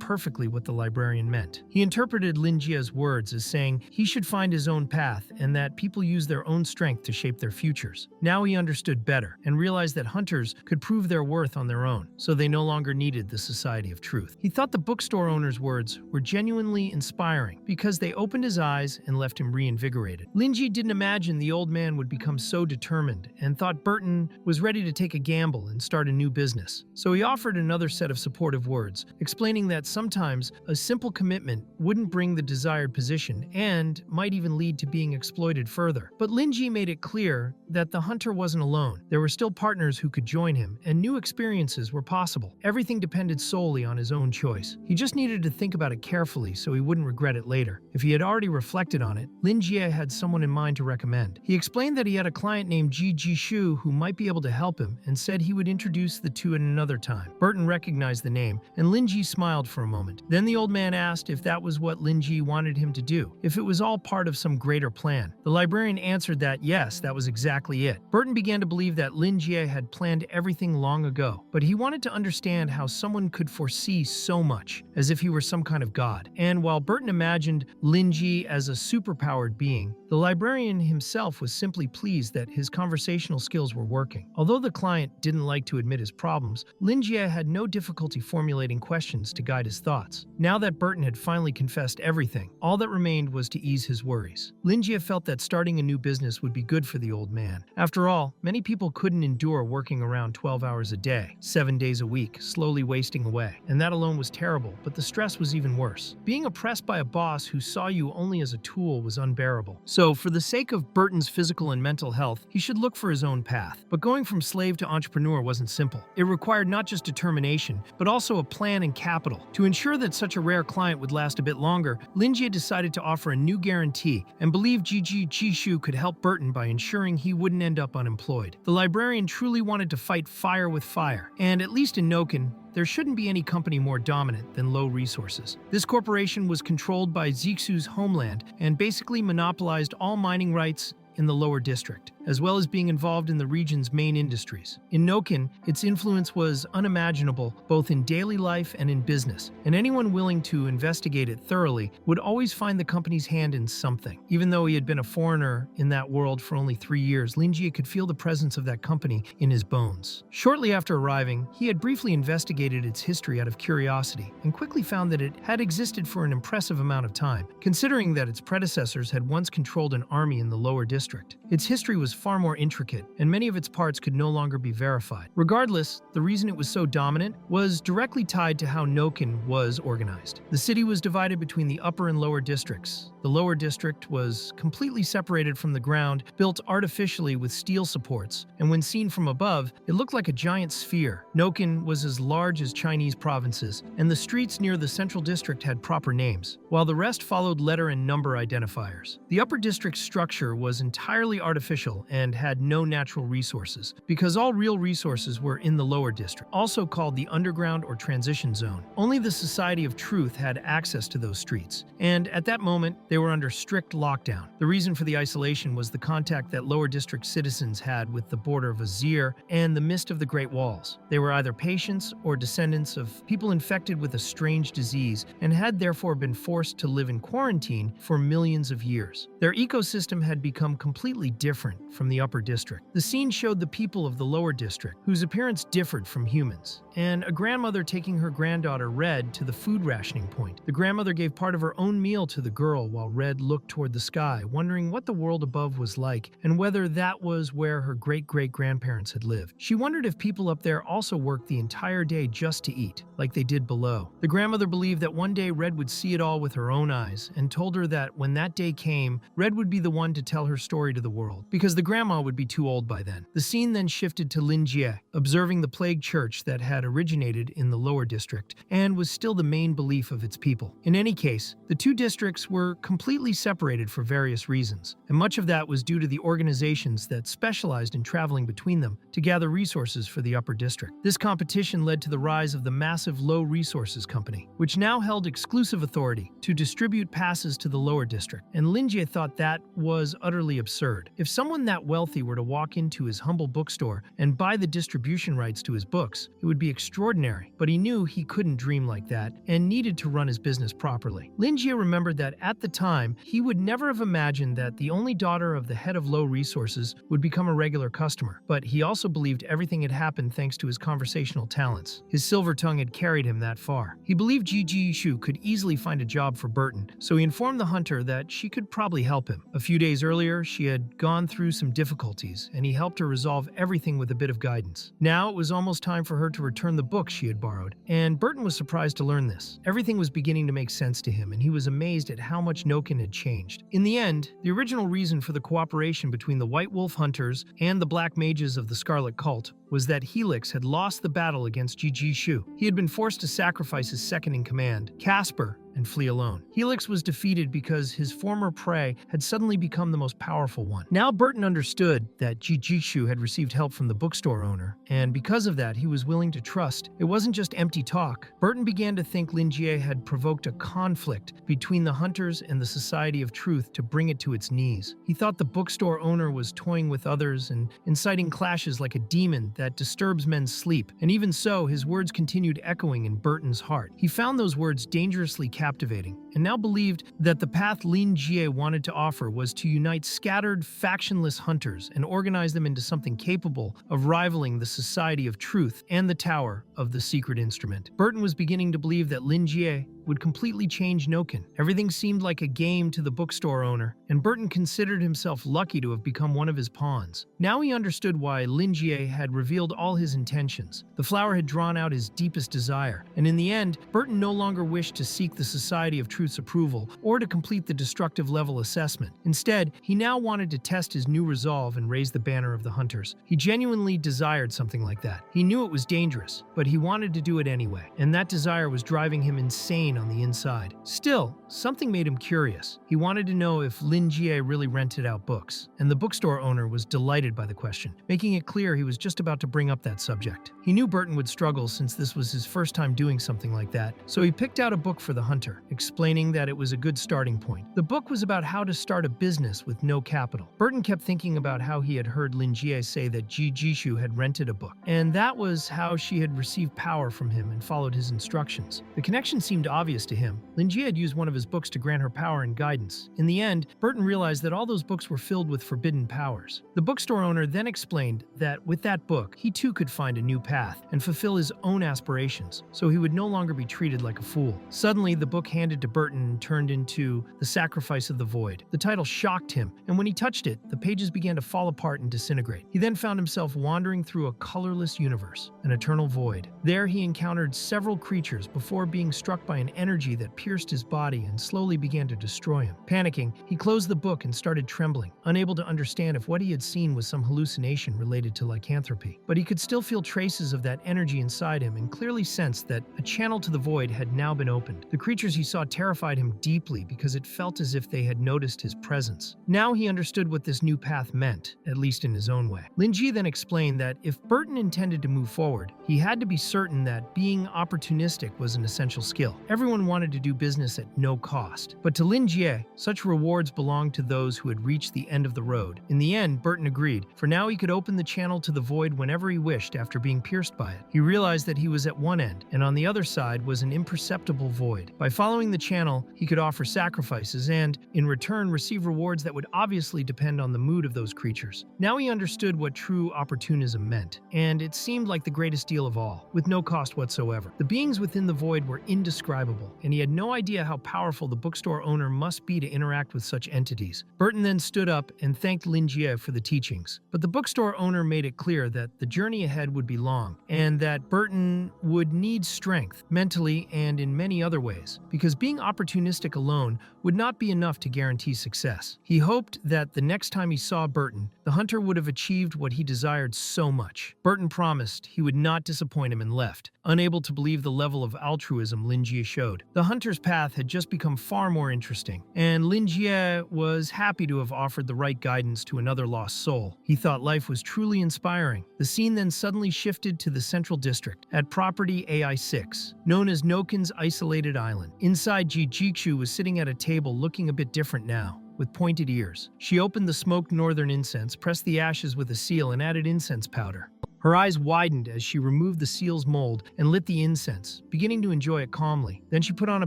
perfectly what the librarian meant. He interpreted Lingi's words words as saying he should find his own path and that people use their own strength to shape their futures. Now he understood better and realized that hunters could prove their worth on their own, so they no longer needed the Society of Truth. He thought the bookstore owner's words were genuinely inspiring because they opened his eyes and left him reinvigorated. Lingi didn't imagine the old man would become so determined and thought Burton was ready to take a gamble and start a new business. So he offered another set of supportive words, explaining that sometimes a simple commitment wouldn't bring the desired position and might even lead to being exploited further. But Lingi made it clear that the hunter wasn't alone. There were still partners who could join him, and new experiences were possible. Everything depended solely on his own choice. He just needed to think about it carefully so he wouldn't regret it later. If he had already reflected on it, Lingi had someone in mind to recommend. He explained that he had a client named Ji Shu who might be able to help him and said he would introduce the two at another time. Burton recognized the name, and Lingi smiled for a moment. Then the old man asked if that was what Lingi wanted him to do, if it was all part of some greater plan. The librarian answered that yes, that was exactly it. Burton began to believe that Lingi had planned everything long ago, but he wanted to understand how someone could foresee so much, as if he were some kind of god. And while Burton imagined Lingi as a superpowered being, the librarian himself was simply pleased that his conversational skills were working. Although the client didn't like to admit his problems, Lingi had no difficulty formulating questions to guide his thoughts. Now that Burton had finally confessed everything, all that remained was to ease his worries. Lingi felt that starting a new business would be good for the old man. After all, many people couldn't endure working around 12 hours a day, 7 days a week, slowly wasting away. And that alone was terrible, but the stress was even worse. Being oppressed by a boss who saw you only as a tool was unbearable. So, for the sake of Burton's physical and mental health, he should look for his own path. But going from slave to entrepreneur wasn't simple. It required not just determination, but also a plan and capital. To ensure that such a rare client would last a bit longer, Lingi decided to offer a new guarantee and believed Ji Shu could help Burton by ensuring he wouldn't end up unemployed. The librarian truly wanted to fight fire with fire, and at least in Noken, there shouldn't be any company more dominant than low resources. This corporation was controlled by Zixu's homeland and basically monopolized all mining rights in the lower district, as well as being involved in the region's main industries. In Noken, its influence was unimaginable both in daily life and in business, and anyone willing to investigate it thoroughly would always find the company's hand in something. Even though he had been a foreigner in that world for only 3 years, Lingi could feel the presence of that company in his bones. Shortly after arriving, he had briefly investigated its history out of curiosity and quickly found that it had existed for an impressive amount of time, considering that its predecessors had once controlled an army in the lower district. Its history was far more intricate, and many of its parts could no longer be verified. Regardless, the reason it was so dominant was directly tied to how Noken was organized. The city was divided between the upper and lower districts. The lower district was completely separated from the ground, built artificially with steel supports, and when seen from above, it looked like a giant sphere. Noken was as large as Chinese provinces, and the streets near the central district had proper names, while the rest followed letter and number identifiers. The upper district's structure was entirely artificial and had no natural resources, because all real resources were in the lower district, also called the underground or transition zone. Only the Society of Truth had access to those streets, and at that moment, they were under strict lockdown. The reason for the isolation was the contact that lower district citizens had with the border of Azir and the mist of the Great Walls. They were either patients or descendants of people infected with a strange disease and had therefore been forced to live in quarantine for millions of years. Their ecosystem had become completely different from the upper district. The scene showed the people of the lower district, whose appearance differed from humans, and a grandmother taking her granddaughter Red to the food rationing point. The grandmother gave part of her own meal to the girl while Red looked toward the sky, wondering what the world above was like and whether that was where her great-great-grandparents had lived. She wondered if people up there also worked the entire day just to eat, like they did below. The grandmother believed that one day Red would see it all with her own eyes and told her that when that day came, Red would be the one to tell her story to the world, because the grandma would be too old by then. The scene then shifted to Lingi, observing the plague church that had originated in the lower district and was still the main belief of its people. In any case, the two districts were completely separated for various reasons, and much of that was due to the organizations that specialized in traveling between them to gather resources for the upper district. This competition led to the rise of the massive Low Resources Company, which now held exclusive authority to distribute passes to the lower district, and Lingi thought that was utterly absurd. If someone that wealthy were to walk into his humble bookstore and buy the distribution rights to his books, it would be extraordinary. But he knew he couldn't dream like that and needed to run his business properly. Lingi remembered that at the time, he would never have imagined that the only daughter of the head of low resources would become a regular customer. But he also believed everything had happened thanks to his conversational talents. His silver tongue had carried him that far. He believed Shu could easily find a job for Burton, so he informed the hunter that she could probably help him. A few days earlier, she had gone through some difficulties, and he helped her resolve everything with a bit of guidance. Now it was almost time for her to return the books she had borrowed, and Burton was surprised to learn this. Everything was beginning to make sense to him, and he was amazed at how much Noken had changed. In the end, the original reason for the cooperation between the White Wolf hunters and the Black Mages of the Scarlet Cult was that Helix had lost the battle against Shu. He had been forced to sacrifice his second-in-command, Casper, and flee alone. Helix was defeated because his former prey had suddenly become the most powerful one. Now Burton understood that Shu had received help from the bookstore owner, and because of that, he was willing to trust. It wasn't just empty talk. Burton began to think Lingi had provoked a conflict between the hunters and the Society of Truth to bring it to its knees. He thought the bookstore owner was toying with others and inciting clashes like a demon that disturbs men's sleep, and even so, his words continued echoing in Burton's heart. He found those words dangerously captivating, and now believed that the path Lingi wanted to offer was to unite scattered, factionless hunters and organize them into something capable of rivaling the Society of Truth and the Tower of the Secret Instrument. Burton was beginning to believe that Lingi would completely change Noken. Everything seemed like a game to the bookstore owner, and Burton considered himself lucky to have become one of his pawns. Now he understood why Lingi had revealed all his intentions. The flower had drawn out his deepest desire, and in the end, Burton no longer wished to seek the Society of Truth's approval or to complete the destructive level assessment. Instead, he now wanted to test his new resolve and raise the banner of the hunters. He genuinely desired something like that. He knew it was dangerous, but he wanted to do it anyway, and that desire was driving him insane on the inside. Still, something made him curious. He wanted to know if Lingi really rented out books, and the bookstore owner was delighted by the question, making it clear he was just about to bring up that subject. He knew Burton would struggle since this was his first time doing something like that, so he picked out a book for the hunter, explaining that it was a good starting point. The book was about how to start a business with no capital. Burton kept thinking about how he had heard Lingi say that Shu had rented a book, and that was how she had received power from him and followed his instructions. The connection seemed obvious to him. Lingi had used one of his books to grant her power and guidance. In the end, Burton realized that all those books were filled with forbidden powers. The bookstore owner then explained that with that book, he too could find a new path and fulfill his own aspirations, so he would no longer be treated like a fool. Suddenly, the book handed to Burton turned into The Sacrifice of the Void. The title shocked him, and when he touched it, the pages began to fall apart and disintegrate. He then found himself wandering through a colorless universe, an eternal void. There he encountered several creatures before being struck by an energy that pierced his body and slowly began to destroy him. Panicking, he closed the book and started trembling, unable to understand if what he had seen was some hallucination related to lycanthropy. But he could still feel traces of that energy inside him and clearly sensed that a channel to the void had now been opened. The creatures he saw terrified him deeply because it felt as if they had noticed his presence. Now he understood what this new path meant, at least in his own way. Lingi then explained that if Burton intended to move forward, he had to be certain that being opportunistic was an essential skill. Everyone wanted to do business at no cost, but to Lingi, such rewards belonged to those who had reached the end of the road. In the end, Burton agreed, for now he could open the channel to the void whenever he wished after being pierced by it. He realized that he was at one end, and on the other side was an imperceptible void. By following the channel, he could offer sacrifices and, in return, receive rewards that would obviously depend on the mood of those creatures. Now he understood what true opportunism meant, and it seemed like the greatest deal of all, with no cost whatsoever. The beings within the void were indescribable, and he had no idea how powerful the bookstore owner must be to interact with such entities. Burton then stood up and thanked Lingi for the teachings, but the bookstore owner made it clear that the journey ahead would be long, and that Burton would need strength, mentally and in many other ways, because being opportunistic alone would not be enough to guarantee success. He hoped that the next time he saw Burton, the hunter would have achieved what he desired so much. Burton promised he would not disappoint him and left, unable to believe the level of altruism Lingi showed. The hunter's path had just become far more interesting, and Lingi was happy to have offered the right guidance to another lost soul. He thought life was truly inspiring. The scene then suddenly shifted to the Central District, at property AI-6, known as Noken's Isolated Island. Inside, Shu was sitting at a table looking a bit different now. with pointed ears. She opened the smoked northern incense, pressed the ashes with a seal, and added incense powder. Her eyes widened as she removed the seal's mold and lit the incense, beginning to enjoy it calmly. Then she put on a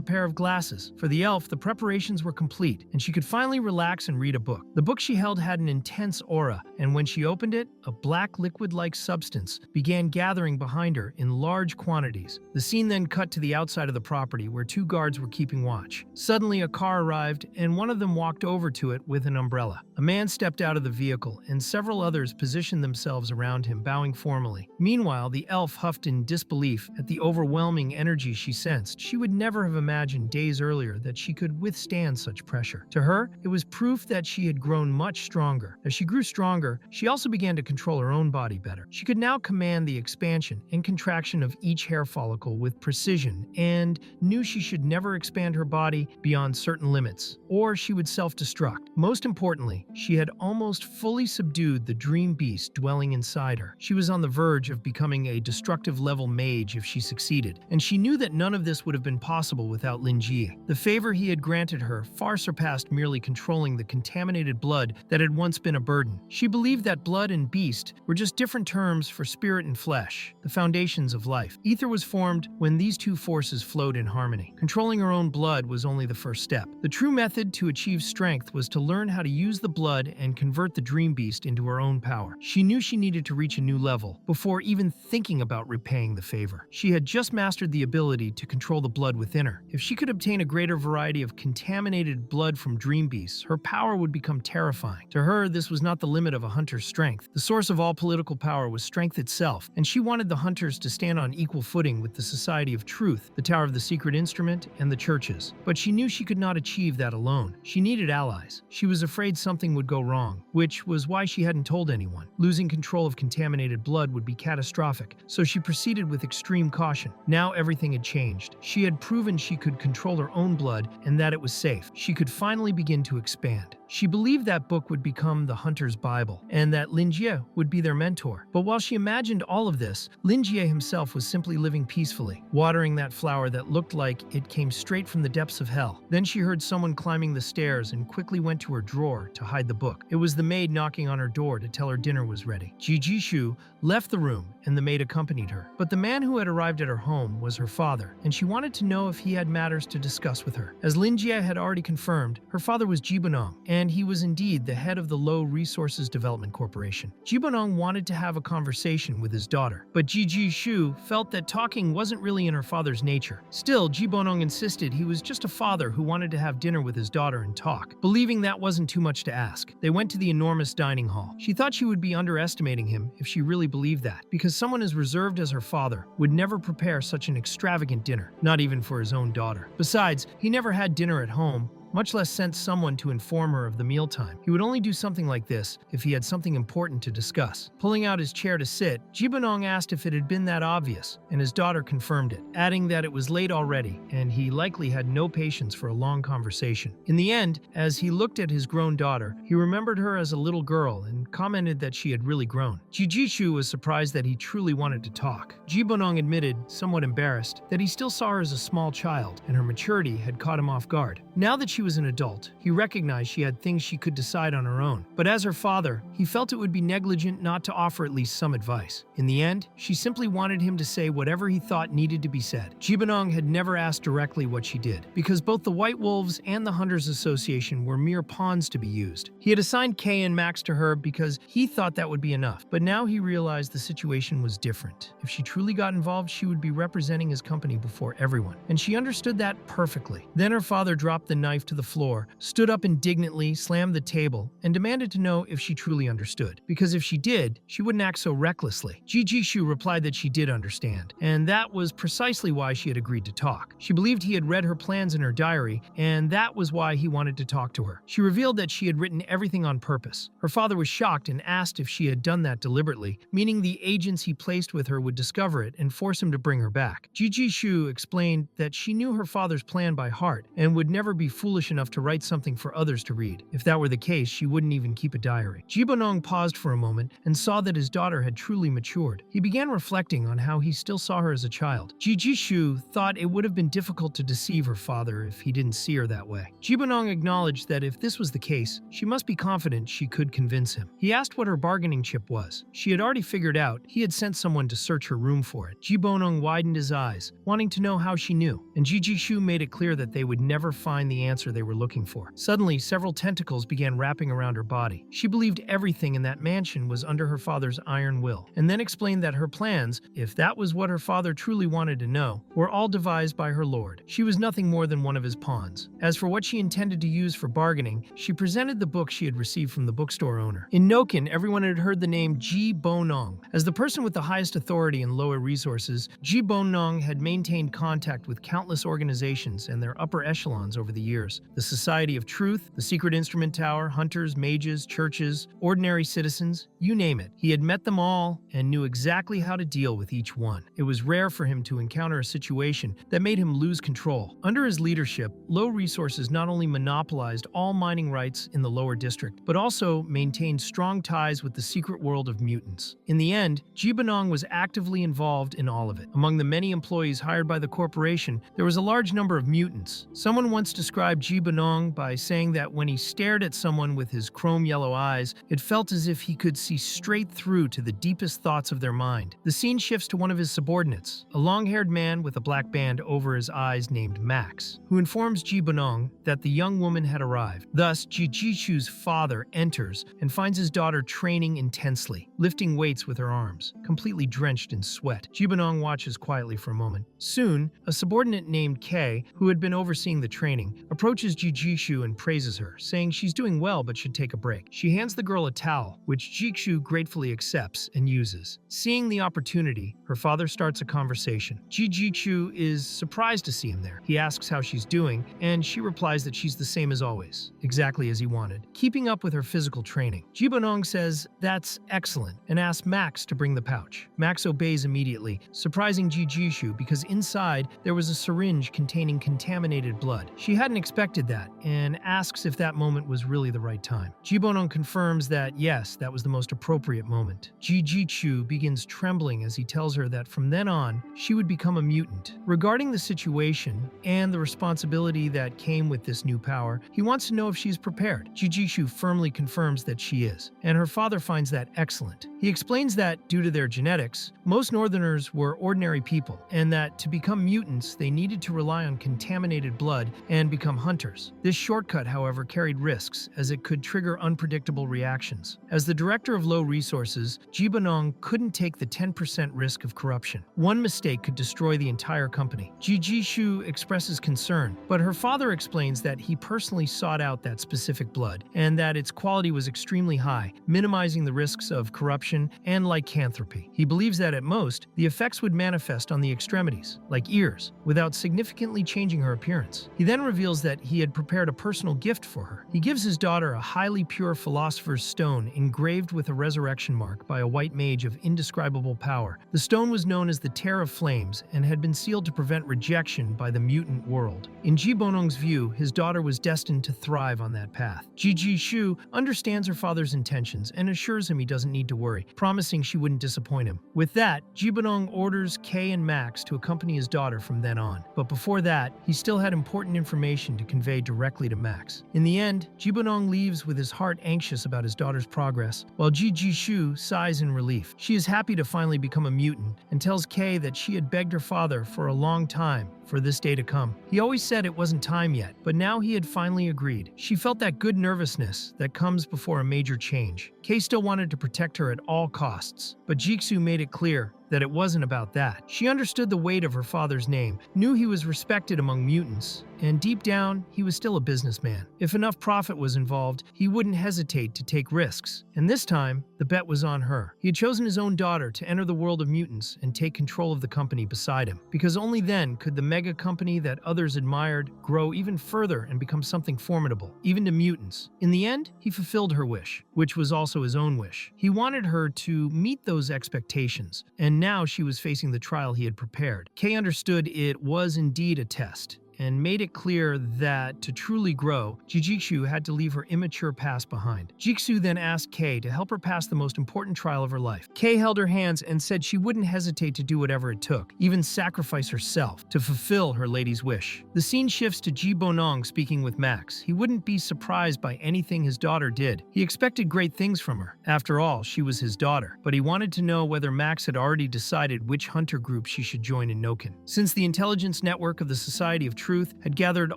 pair of glasses. For the elf, the preparations were complete, and she could finally relax and read a book. The book she held had an intense aura, and when she opened it, a black liquid-like substance began gathering behind her in large quantities. The scene then cut to the outside of the property where two guards were keeping watch. Suddenly, a car arrived, and one of them walked over to it with an umbrella. A man stepped out of the vehicle, and several others positioned themselves around him, bowing formally. Meanwhile, the elf huffed in disbelief at the overwhelming energy she sensed. She would never have imagined days earlier that she could withstand such pressure. To her, it was proof that she had grown much stronger. As she grew stronger, she also began to control her own body better. She could now command the expansion and contraction of each hair follicle with precision and knew she should never expand her body beyond certain limits, or she would self-destruct. Most importantly, she had almost fully subdued the dream beast dwelling inside her. She was on the verge of becoming a destructive level mage if she succeeded, and she knew that none of this would have been possible without Lingi. The favor he had granted her far surpassed merely controlling the contaminated blood that had once been a burden. She believed that blood and beast were just different terms for spirit and flesh, the foundations of life. Ether was formed when these two forces flowed in harmony. Controlling her own blood was only the first step. The true method to achieve strength was to learn how to use the blood and convert the dream beast into her own power. She knew she needed to reach a new level before even thinking about repaying the favor. She had just mastered the ability to control the blood within her. If she could obtain a greater variety of contaminated blood from dream beasts, her power would become terrifying. To her, this was not the limit of a hunter's strength. The source of all political power was strength itself, and she wanted the hunters to stand on equal footing with the Society of Truth, the Tower of the Secret Instrument, and the churches. But she knew she could not achieve that alone. She needed allies. She was afraid something would go wrong, which was why she hadn't told anyone. Losing control of contaminated blood would be catastrophic, so she proceeded with extreme caution. Now everything had changed. She had proven she could control her own blood and that it was safe. She could finally begin to expand. She believed that book would become the hunter's Bible, and that Lingi would be their mentor. But while she imagined all of this, Lingi himself was simply living peacefully, watering that flower that looked like it came straight from the depths of hell. Then she heard someone climbing the stairs and quickly went to her drawer to hide the book. It was the maid knocking on her door to tell her dinner was ready. Jijishu left the room, and the maid accompanied her. But the man who had arrived at her home was her father, and she wanted to know if he had matters to discuss with her. As Lingi had already confirmed, her father was Jibunong, and he was indeed the head of the Low Resources Development Corporation. Jibunong wanted to have a conversation with his daughter, but Jijishu felt that talking wasn't really in her father's nature. Still, Jibunong insisted he was just a father who wanted to have dinner with his daughter and talk. Believing that wasn't too much to ask, they went to the enormous dining hall. She thought she would be underestimating him if she really believed that, because someone as reserved as her father would never prepare such an extravagant dinner, not even for his own daughter. Besides, he never had dinner at home, much less sent someone to inform her of the mealtime. He would only do something like this if he had something important to discuss. Pulling out his chair to sit, Jibunong asked if it had been that obvious, and his daughter confirmed it, adding that it was late already, and he likely had no patience for a long conversation. In the end, as he looked at his grown daughter, he remembered her as a little girl and commented that she had really grown. Jijishu was surprised that he truly wanted to talk. Jibunong admitted, somewhat embarrassed, that he still saw her as a small child, and her maturity had caught him off guard. Now that she was an adult, he recognized she had things she could decide on her own. But as her father, he felt it would be negligent not to offer at least some advice. In the end, she simply wanted him to say whatever he thought needed to be said. Jibunong had never asked directly what she did, because both the White Wolves and the Hunters Association were mere pawns to be used. He had assigned Kay and Max to her because he thought that would be enough, but now he realized the situation was different. If she truly got involved, she would be representing his company before everyone, and she understood that perfectly. Then her father dropped the knife to the floor, stood up indignantly, slammed the table, and demanded to know if she truly understood. Because if she did, she wouldn't act so recklessly. Jijishu replied that she did understand, and that was precisely why she had agreed to talk. She believed he had read her plans in her diary, and that was why he wanted to talk to her. She revealed that she had written everything on purpose. Her father was shocked and asked if she had done that deliberately, meaning the agents he placed with her would discover it and force him to bring her back. Jijishu explained that she knew her father's plan by heart and would never be fooled foolish enough to write something for others to read. If that were the case, she wouldn't even keep a diary. Jibonong paused for a moment and saw that his daughter had truly matured. He began reflecting on how he still saw her as a child. Jijishu thought it would have been difficult to deceive her father if he didn't see her that way. Jibonong acknowledged that if this was the case, she must be confident she could convince him. He asked what her bargaining chip was. She had already figured out he had sent someone to search her room for it. Jibonong widened his eyes, wanting to know how she knew, and Jijishu made it clear that they would never find the answer they were looking for. Suddenly, several tentacles began wrapping around her body. She believed everything in that mansion was under her father's iron will, and then explained that her plans, if that was what her father truly wanted to know, were all devised by her lord. She was nothing more than one of his pawns. As for what she intended to use for bargaining, she presented the book she had received from the bookstore owner. In Noken, everyone had heard the name Jibonong. As the person with the highest authority and lower resources, Jibonong had maintained contact with countless organizations and their upper echelons over the years. The Society of Truth, the Secret Instrument Tower, hunters, mages, churches, ordinary citizens, you name it. He had met them all and knew exactly how to deal with each one. It was rare for him to encounter a situation that made him lose control. Under his leadership, Low Resources not only monopolized all mining rights in the lower district, but also maintained strong ties with the secret world of mutants. In the end, Jibonong was actively involved in all of it. Among the many employees hired by the corporation, there was a large number of mutants. Someone once described Jibonong by saying that when he stared at someone with his chrome yellow eyes, it felt as if he could see straight through to the deepest thoughts of their mind. The scene shifts to one of his subordinates, a long-haired man with a black band over his eyes named Max, who informs Jibonong that the young woman had arrived. Thus, Jijishu's father enters and finds his daughter training intensely, lifting weights with her arms, completely drenched in sweat. Jibonong watches quietly for a moment. Soon, a subordinate named Kei, who had been overseeing the training, approaches Jijishu and praises her, saying she's doing well but should take a break. She hands the girl a towel, which Jijishu gratefully accepts and uses. Seeing the opportunity, her father starts a conversation. Jijishu is surprised to see him there. He asks how she's doing, and she replies that she's the same as always, exactly as he wanted, keeping up with her physical training. Jibonong says that's excellent and asks Max to bring the pouch. Max obeys immediately, surprising Jijishu because inside there was a syringe containing contaminated blood. She hadn't expected that and asks if that moment was really the right time. Jibonong confirms that yes, that was the most appropriate moment. Jijishu begins trembling as he tells her that from then on, she would become a mutant. Regarding the situation and the responsibility that came with this new power, he wants to know if she's prepared. Jijishu firmly confirms that she is, and her father finds that excellent. He explains that, due to their genetics, most Northerners were ordinary people, and that to become mutants, they needed to rely on contaminated blood and become hunters. This shortcut, however, carried risks, as it could trigger unpredictable reactions. As the director of Low Resources, Jibonong couldn't take the 10% risk of corruption. One mistake could destroy the entire company. Jijishu expresses concern, but her father explains that he personally sought out that specific blood, and that its quality was extremely high, minimizing the risks of corruption and lycanthropy. He believes that at most, the effects would manifest on the extremities, like ears, without significantly changing her appearance. He then reveals that he had prepared a personal gift for her. He gives his daughter a highly pure philosopher's stone engraved with a resurrection mark by a white mage of indescribable power. The stone was known as the Tear of Flames and had been sealed to prevent rejection by the mutant world. In Jibonong's view, his daughter was destined to thrive on that path. Jijishu understands her father's intentions and assures him he doesn't need to worry, promising she wouldn't disappoint him. With that, Jibonong orders Kei and Max to accompany his daughter from then on. But before that, he still had important information to convey directly to Max. In the end, Jibonong leaves with his heart anxious about his daughter's progress, while Jijishu sighs in relief. She is happy to finally become a mutant and tells Kei that she had begged her father for a long time for this day to come. He always said it wasn't time yet, but now he had finally agreed. She felt that good nervousness that comes before a major change. Kei still wanted to protect her at all costs, but Jiksu made it clear that it wasn't about that. She understood the weight of her father's name, knew he was respected among mutants, and deep down, he was still a businessman. If enough profit was involved, he wouldn't hesitate to take risks. And this time, the bet was on her. He had chosen his own daughter to enter the world of mutants and take control of the company beside him, because only then could the mega company that others admired grow even further and become something formidable, even to mutants. In the end, he fulfilled her wish, which was also his own wish. He wanted her to meet those expectations, and now she was facing the trial he had prepared. Kei understood it was indeed a test. and made it clear that to truly grow, Jijishu had to leave her immature past behind. Jiksu then asked Kei to help her pass the most important trial of her life. Kei held her hands and said she wouldn't hesitate to do whatever it took, even sacrifice herself, to fulfill her lady's wish. The scene shifts to Ji Bonong speaking with Max. He wouldn't be surprised by anything his daughter did. He expected great things from her. After all, she was his daughter. But he wanted to know whether Max had already decided which hunter group she should join in Noken. Since the intelligence network of the Society of Truth had gathered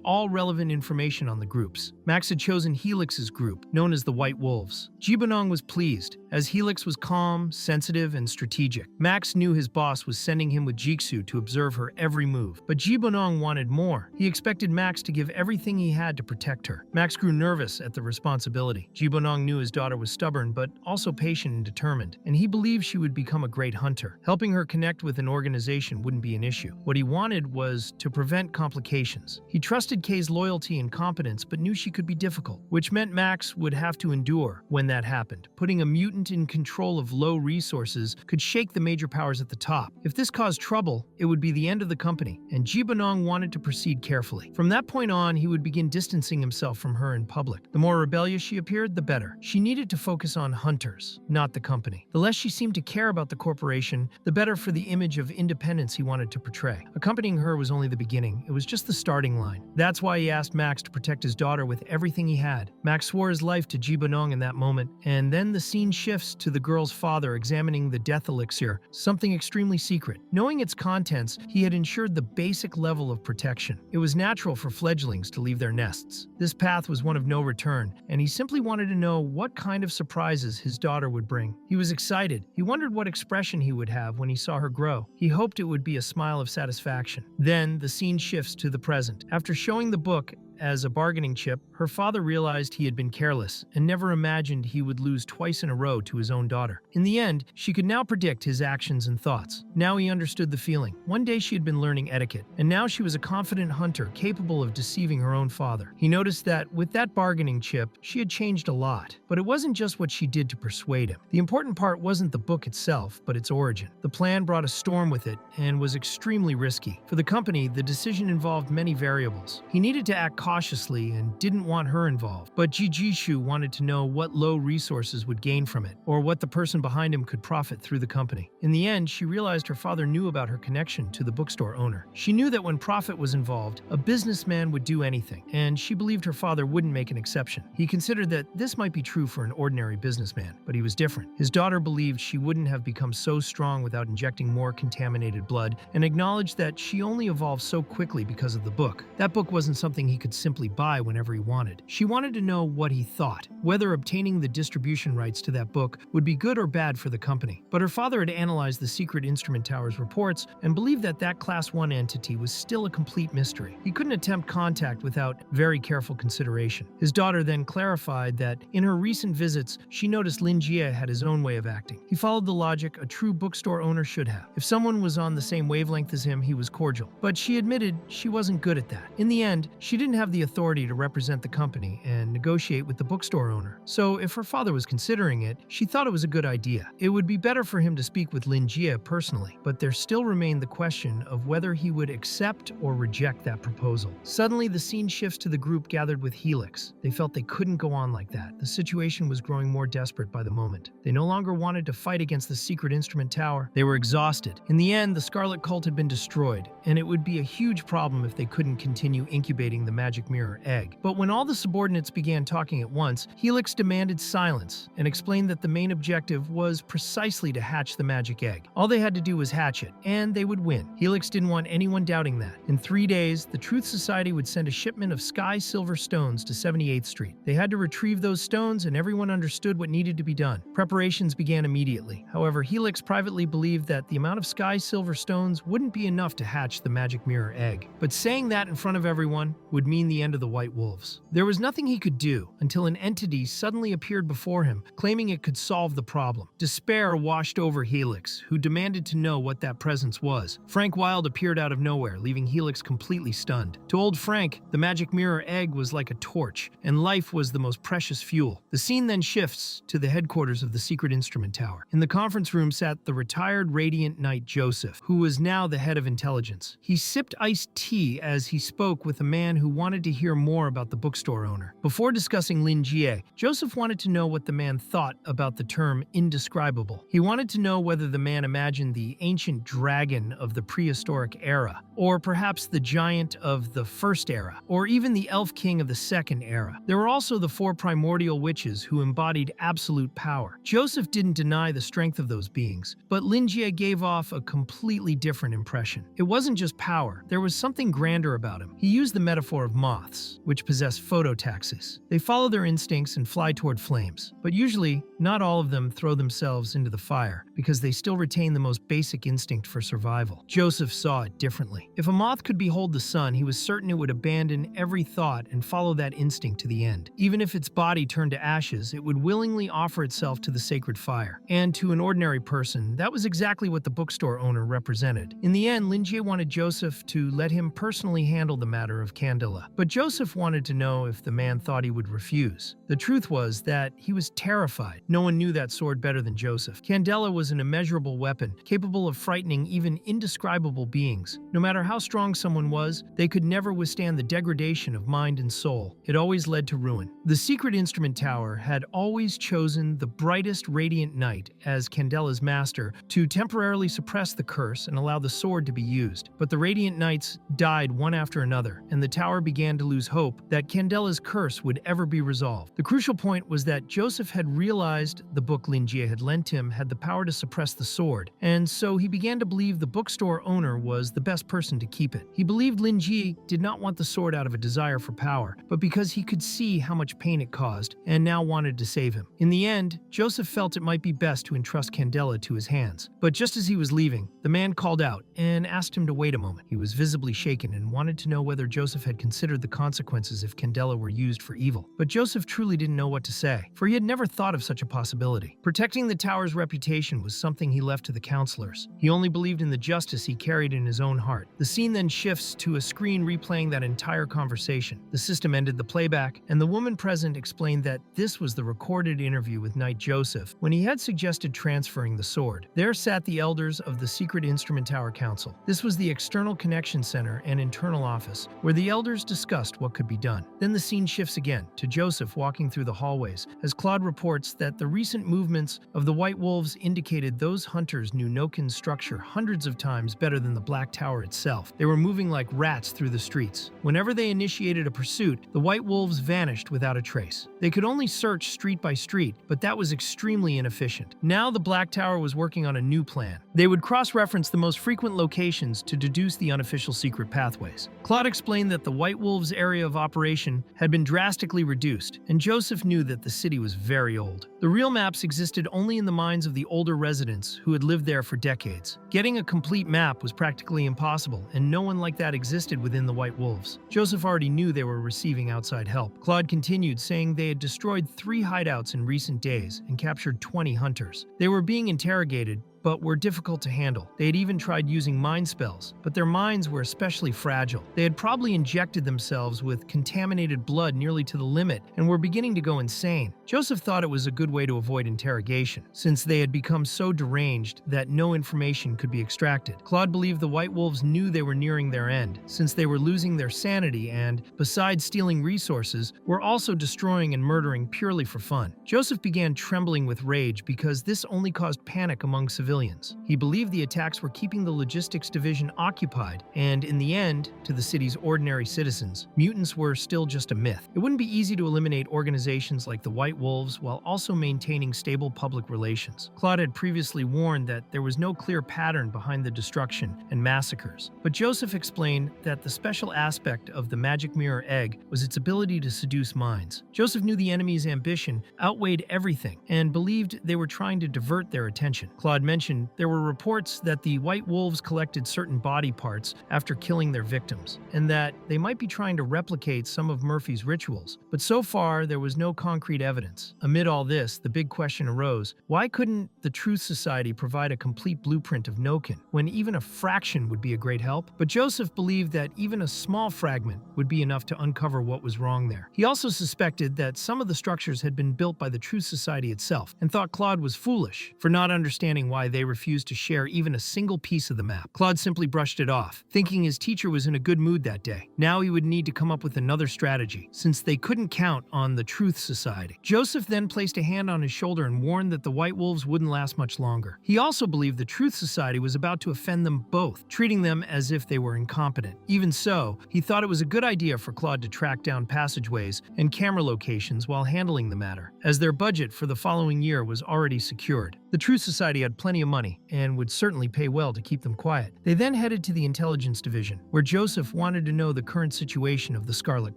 all relevant information on the groups, Max had chosen Helix's group, known as the White Wolves. Ji Bonong was pleased, as Helix was calm, sensitive, and strategic. Max knew his boss was sending him with Jiksu to observe her every move, but Ji Bonong wanted more. He expected Max to give everything he had to protect her. Max grew nervous at the responsibility. Ji Bonong knew his daughter was stubborn, but also patient and determined, and he believed she would become a great hunter. Helping her connect with an organization wouldn't be an issue. What he wanted was to prevent complications. He trusted Kei's loyalty and competence, but knew she could be difficult, which meant Max would have to endure when that happened. Putting a mutant in control of low resources could shake the major powers at the top. If this caused trouble, it would be the end of the company, and Ji Bonong wanted to proceed carefully. From that point on, he would begin distancing himself from her in public. The more rebellious she appeared, the better. She needed to focus on hunters, not the company. The less she seemed to care about the corporation, the better for the image of independence he wanted to portray. Accompanying her was only the beginning. It was just the starting line. That's why he asked Max to protect his daughter with everything he had. Max swore his life to Ji Bonong in that moment, and then the scene shifts to the girl's father examining the death elixir, something extremely secret. Knowing its contents, he had ensured the basic level of protection. It was natural for fledglings to leave their nests. This path was one of no return, and he simply wanted to know what kind of surprises his daughter would bring. He was excited. He wondered what expression he would have when he saw her grow. He hoped it would be a smile of satisfaction. Then, the scene shifts to the present. After showing the book as a bargaining chip, her father realized he had been careless and never imagined he would lose twice in a row to his own daughter. In the end, she could now predict his actions and thoughts. Now he understood the feeling. One day she had been learning etiquette, and now she was a confident hunter capable of deceiving her own father. He noticed that with that bargaining chip, she had changed a lot. But it wasn't just what she did to persuade him. The important part wasn't the book itself, but its origin. The plan brought a storm with it and was extremely risky. For the company, the decision involved many variables. He needed to act cautiously and didn't want her involved, but Jijishu wanted to know what low resources would gain from it, or what the person behind him could profit through the company. In the end, she realized her father knew about her connection to the bookstore owner. She knew that when profit was involved, a businessman would do anything, and she believed her father wouldn't make an exception. He considered that this might be true for an ordinary businessman, but he was different. His daughter believed she wouldn't have become so strong without injecting more contaminated blood, and acknowledged that she only evolved so quickly because of the book. That book wasn't something he could simply buy whenever he wanted. She wanted to know what he thought, whether obtaining the distribution rights to that book would be good or bad for the company. But her father had analyzed the Secret Instrument Tower's reports and believed that that Class 1 entity was still a complete mystery. He couldn't attempt contact without very careful consideration. His daughter then clarified that in her recent visits, she noticed Lingi had his own way of acting. He followed the logic a true bookstore owner should have. If someone was on the same wavelength as him, he was cordial. But she admitted she wasn't good at that. In the end, she didn't have the authority to represent the company and negotiate with the bookstore owner. So if her father was considering it, she thought it was a good idea. It would be better for him to speak with Lingi personally, but there still remained the question of whether he would accept or reject that proposal. Suddenly, the scene shifts to the group gathered with Helix. They felt they couldn't go on like that. The situation was growing more desperate by the moment. They no longer wanted to fight against the Secret Instrument Tower. They were exhausted. In the end, the Scarlet Cult had been destroyed, and it would be a huge problem if they couldn't continue incubating the magic Mirror Egg. But when all the subordinates began talking at once, Helix demanded silence and explained that the main objective was precisely to hatch the magic egg. All they had to do was hatch it, and they would win. Helix didn't want anyone doubting that. In 3 days, the Truth Society would send a shipment of sky silver stones to 78th Street. They had to retrieve those stones, and everyone understood what needed to be done. Preparations began immediately. However, Helix privately believed that the amount of sky silver stones wouldn't be enough to hatch the magic Mirror Egg. But saying that in front of everyone would mean seen the end of the White Wolves. There was nothing he could do until an entity suddenly appeared before him, claiming it could solve the problem. Despair washed over Helix, who demanded to know what that presence was. Frank Wilde appeared out of nowhere, leaving Helix completely stunned. To old Frank, the magic mirror egg was like a torch, and life was the most precious fuel. The scene then shifts to the headquarters of the Secret Instrument Tower. In the conference room sat the retired Radiant Knight Joseph, who was now the head of intelligence. He sipped iced tea as he spoke with a man who wanted to hear more about the bookstore owner. Before discussing Lingi, Joseph wanted to know what the man thought about the term indescribable. He wanted to know whether the man imagined the ancient dragon of the prehistoric era, or perhaps the giant of the first era, or even the elf king of the second era. There were also the 4 primordial witches who embodied absolute power. Joseph didn't deny the strength of those beings, but Lingi gave off a completely different impression. It wasn't just power, there was something grander about him. He used the metaphor of moths, which possess phototaxis. They follow their instincts and fly toward flames, but usually, not all of them throw themselves into the fire, because they still retain the most basic instinct for survival. Joseph saw it differently. If a moth could behold the sun, he was certain it would abandon every thought and follow that instinct to the end. Even if its body turned to ashes, it would willingly offer itself to the sacred fire. And to an ordinary person, that was exactly what the bookstore owner represented. In the end, Lingi wanted Joseph to let him personally handle the matter of Candela, but Joseph wanted to know if the man thought he would refuse. The truth was that he was terrified. No one knew that sword better than Joseph. Candela was an immeasurable weapon, capable of frightening even indescribable beings. No matter how strong someone was, they could never withstand the degradation of mind and soul. It always led to ruin. The Secret Instrument Tower had always chosen the brightest Radiant Knight as Candela's master to temporarily suppress the curse and allow the sword to be used. But the Radiant Knights died one after another, and the tower began to lose hope that Candela's curse would ever be resolved. The crucial point was that Joseph had realized the book Lingi had lent him had the power to suppress the sword, and so he began to believe the bookstore owner was the best person to keep it. He believed Lingi did not want the sword out of a desire for power, but because he could see how much pain it caused, and now wanted to save him. In the end, Joseph felt it might be best to entrust Candela to his hands. But just as he was leaving, the man called out and asked him to wait a moment. He was visibly shaken and wanted to know whether Joseph had considered the consequences if Candela were used for evil. But Joseph truly didn't know what to say, for he had never thought of such a possibility. Protecting the tower's reputation was something he left to the counselors. He only believed in the justice he carried in his own heart. The scene then shifts to a screen replaying that entire conversation. The system ended the playback, and the woman present explained that this was the recorded interview with Knight Joseph when he had suggested transferring the sword. There sat the elders of the Secret Instrument Tower Council. This was the external connection center and internal office, where the elders discussed what could be done. Then the scene shifts again to Joseph walking through the hallways, as Claude reports that the recent movements of the White Wolves indicated those hunters knew Nokin's structure hundreds of times better than the Black Tower itself. They were moving like rats through the streets. Whenever they initiated a pursuit, the White Wolves vanished without a trace. They could only search street by street, but that was extremely inefficient. Now the Black Tower was working on a new plan. They would cross-reference the most frequent locations to deduce the unofficial secret pathways. Claude explained that the White Wolves' area of operation had been drastically reduced, and Joseph knew that the city was very old. The real maps existed only in the minds of the older residents who had lived there for decades. Getting a complete map was practically impossible, and no one like that existed within the White Wolves. Joseph already knew they were receiving outside help. Claude continued, saying they had destroyed 3 hideouts in recent days and captured 20 hunters. They were being interrogated, but were difficult to handle. They had even tried using mind spells, but their minds were especially fragile. They had probably injected themselves with contaminated blood nearly to the limit and were beginning to go insane. Joseph thought it was a good way to avoid interrogation, since they had become so deranged that no information could be extracted. Claude believed the White Wolves knew they were nearing their end, since they were losing their sanity and, besides stealing resources, were also destroying and murdering purely for fun. Joseph began trembling with rage because this only caused panic among civilians. He believed the attacks were keeping the logistics division occupied, and in the end, to the city's ordinary citizens, mutants were still just a myth. It wouldn't be easy to eliminate organizations like the White Wolves while also maintaining stable public relations. Claude had previously warned that there was no clear pattern behind the destruction and massacres, but Joseph explained that the special aspect of the magic mirror egg was its ability to seduce minds. Joseph knew the enemy's ambition outweighed everything and believed they were trying to divert their attention. Claude mentioned mentioned, there were reports that the White Wolves collected certain body parts after killing their victims, and that they might be trying to replicate some of Murphy's rituals. But so far, there was no concrete evidence. Amid all this, the big question arose: why couldn't the Truth Society provide a complete blueprint of Noken, when even a fraction would be a great help? But Joseph believed that even a small fragment would be enough to uncover what was wrong there. He also suspected that some of the structures had been built by the Truth Society itself, and thought Claude was foolish for not understanding why they refused to share even a single piece of the map. Claude simply brushed it off, thinking his teacher was in a good mood that day. Now he would need to come up with another strategy, since they couldn't count on the Truth Society. Joseph then placed a hand on his shoulder and warned that the White Wolves wouldn't last much longer. He also believed the Truth Society was about to offend them both, treating them as if they were incompetent. Even so, he thought it was a good idea for Claude to track down passageways and camera locations while handling the matter, as their budget for the following year was already secured. The Truth Society had plenty of money, and would certainly pay well to keep them quiet. They then headed to the Intelligence Division, where Joseph wanted to know the current situation of the Scarlet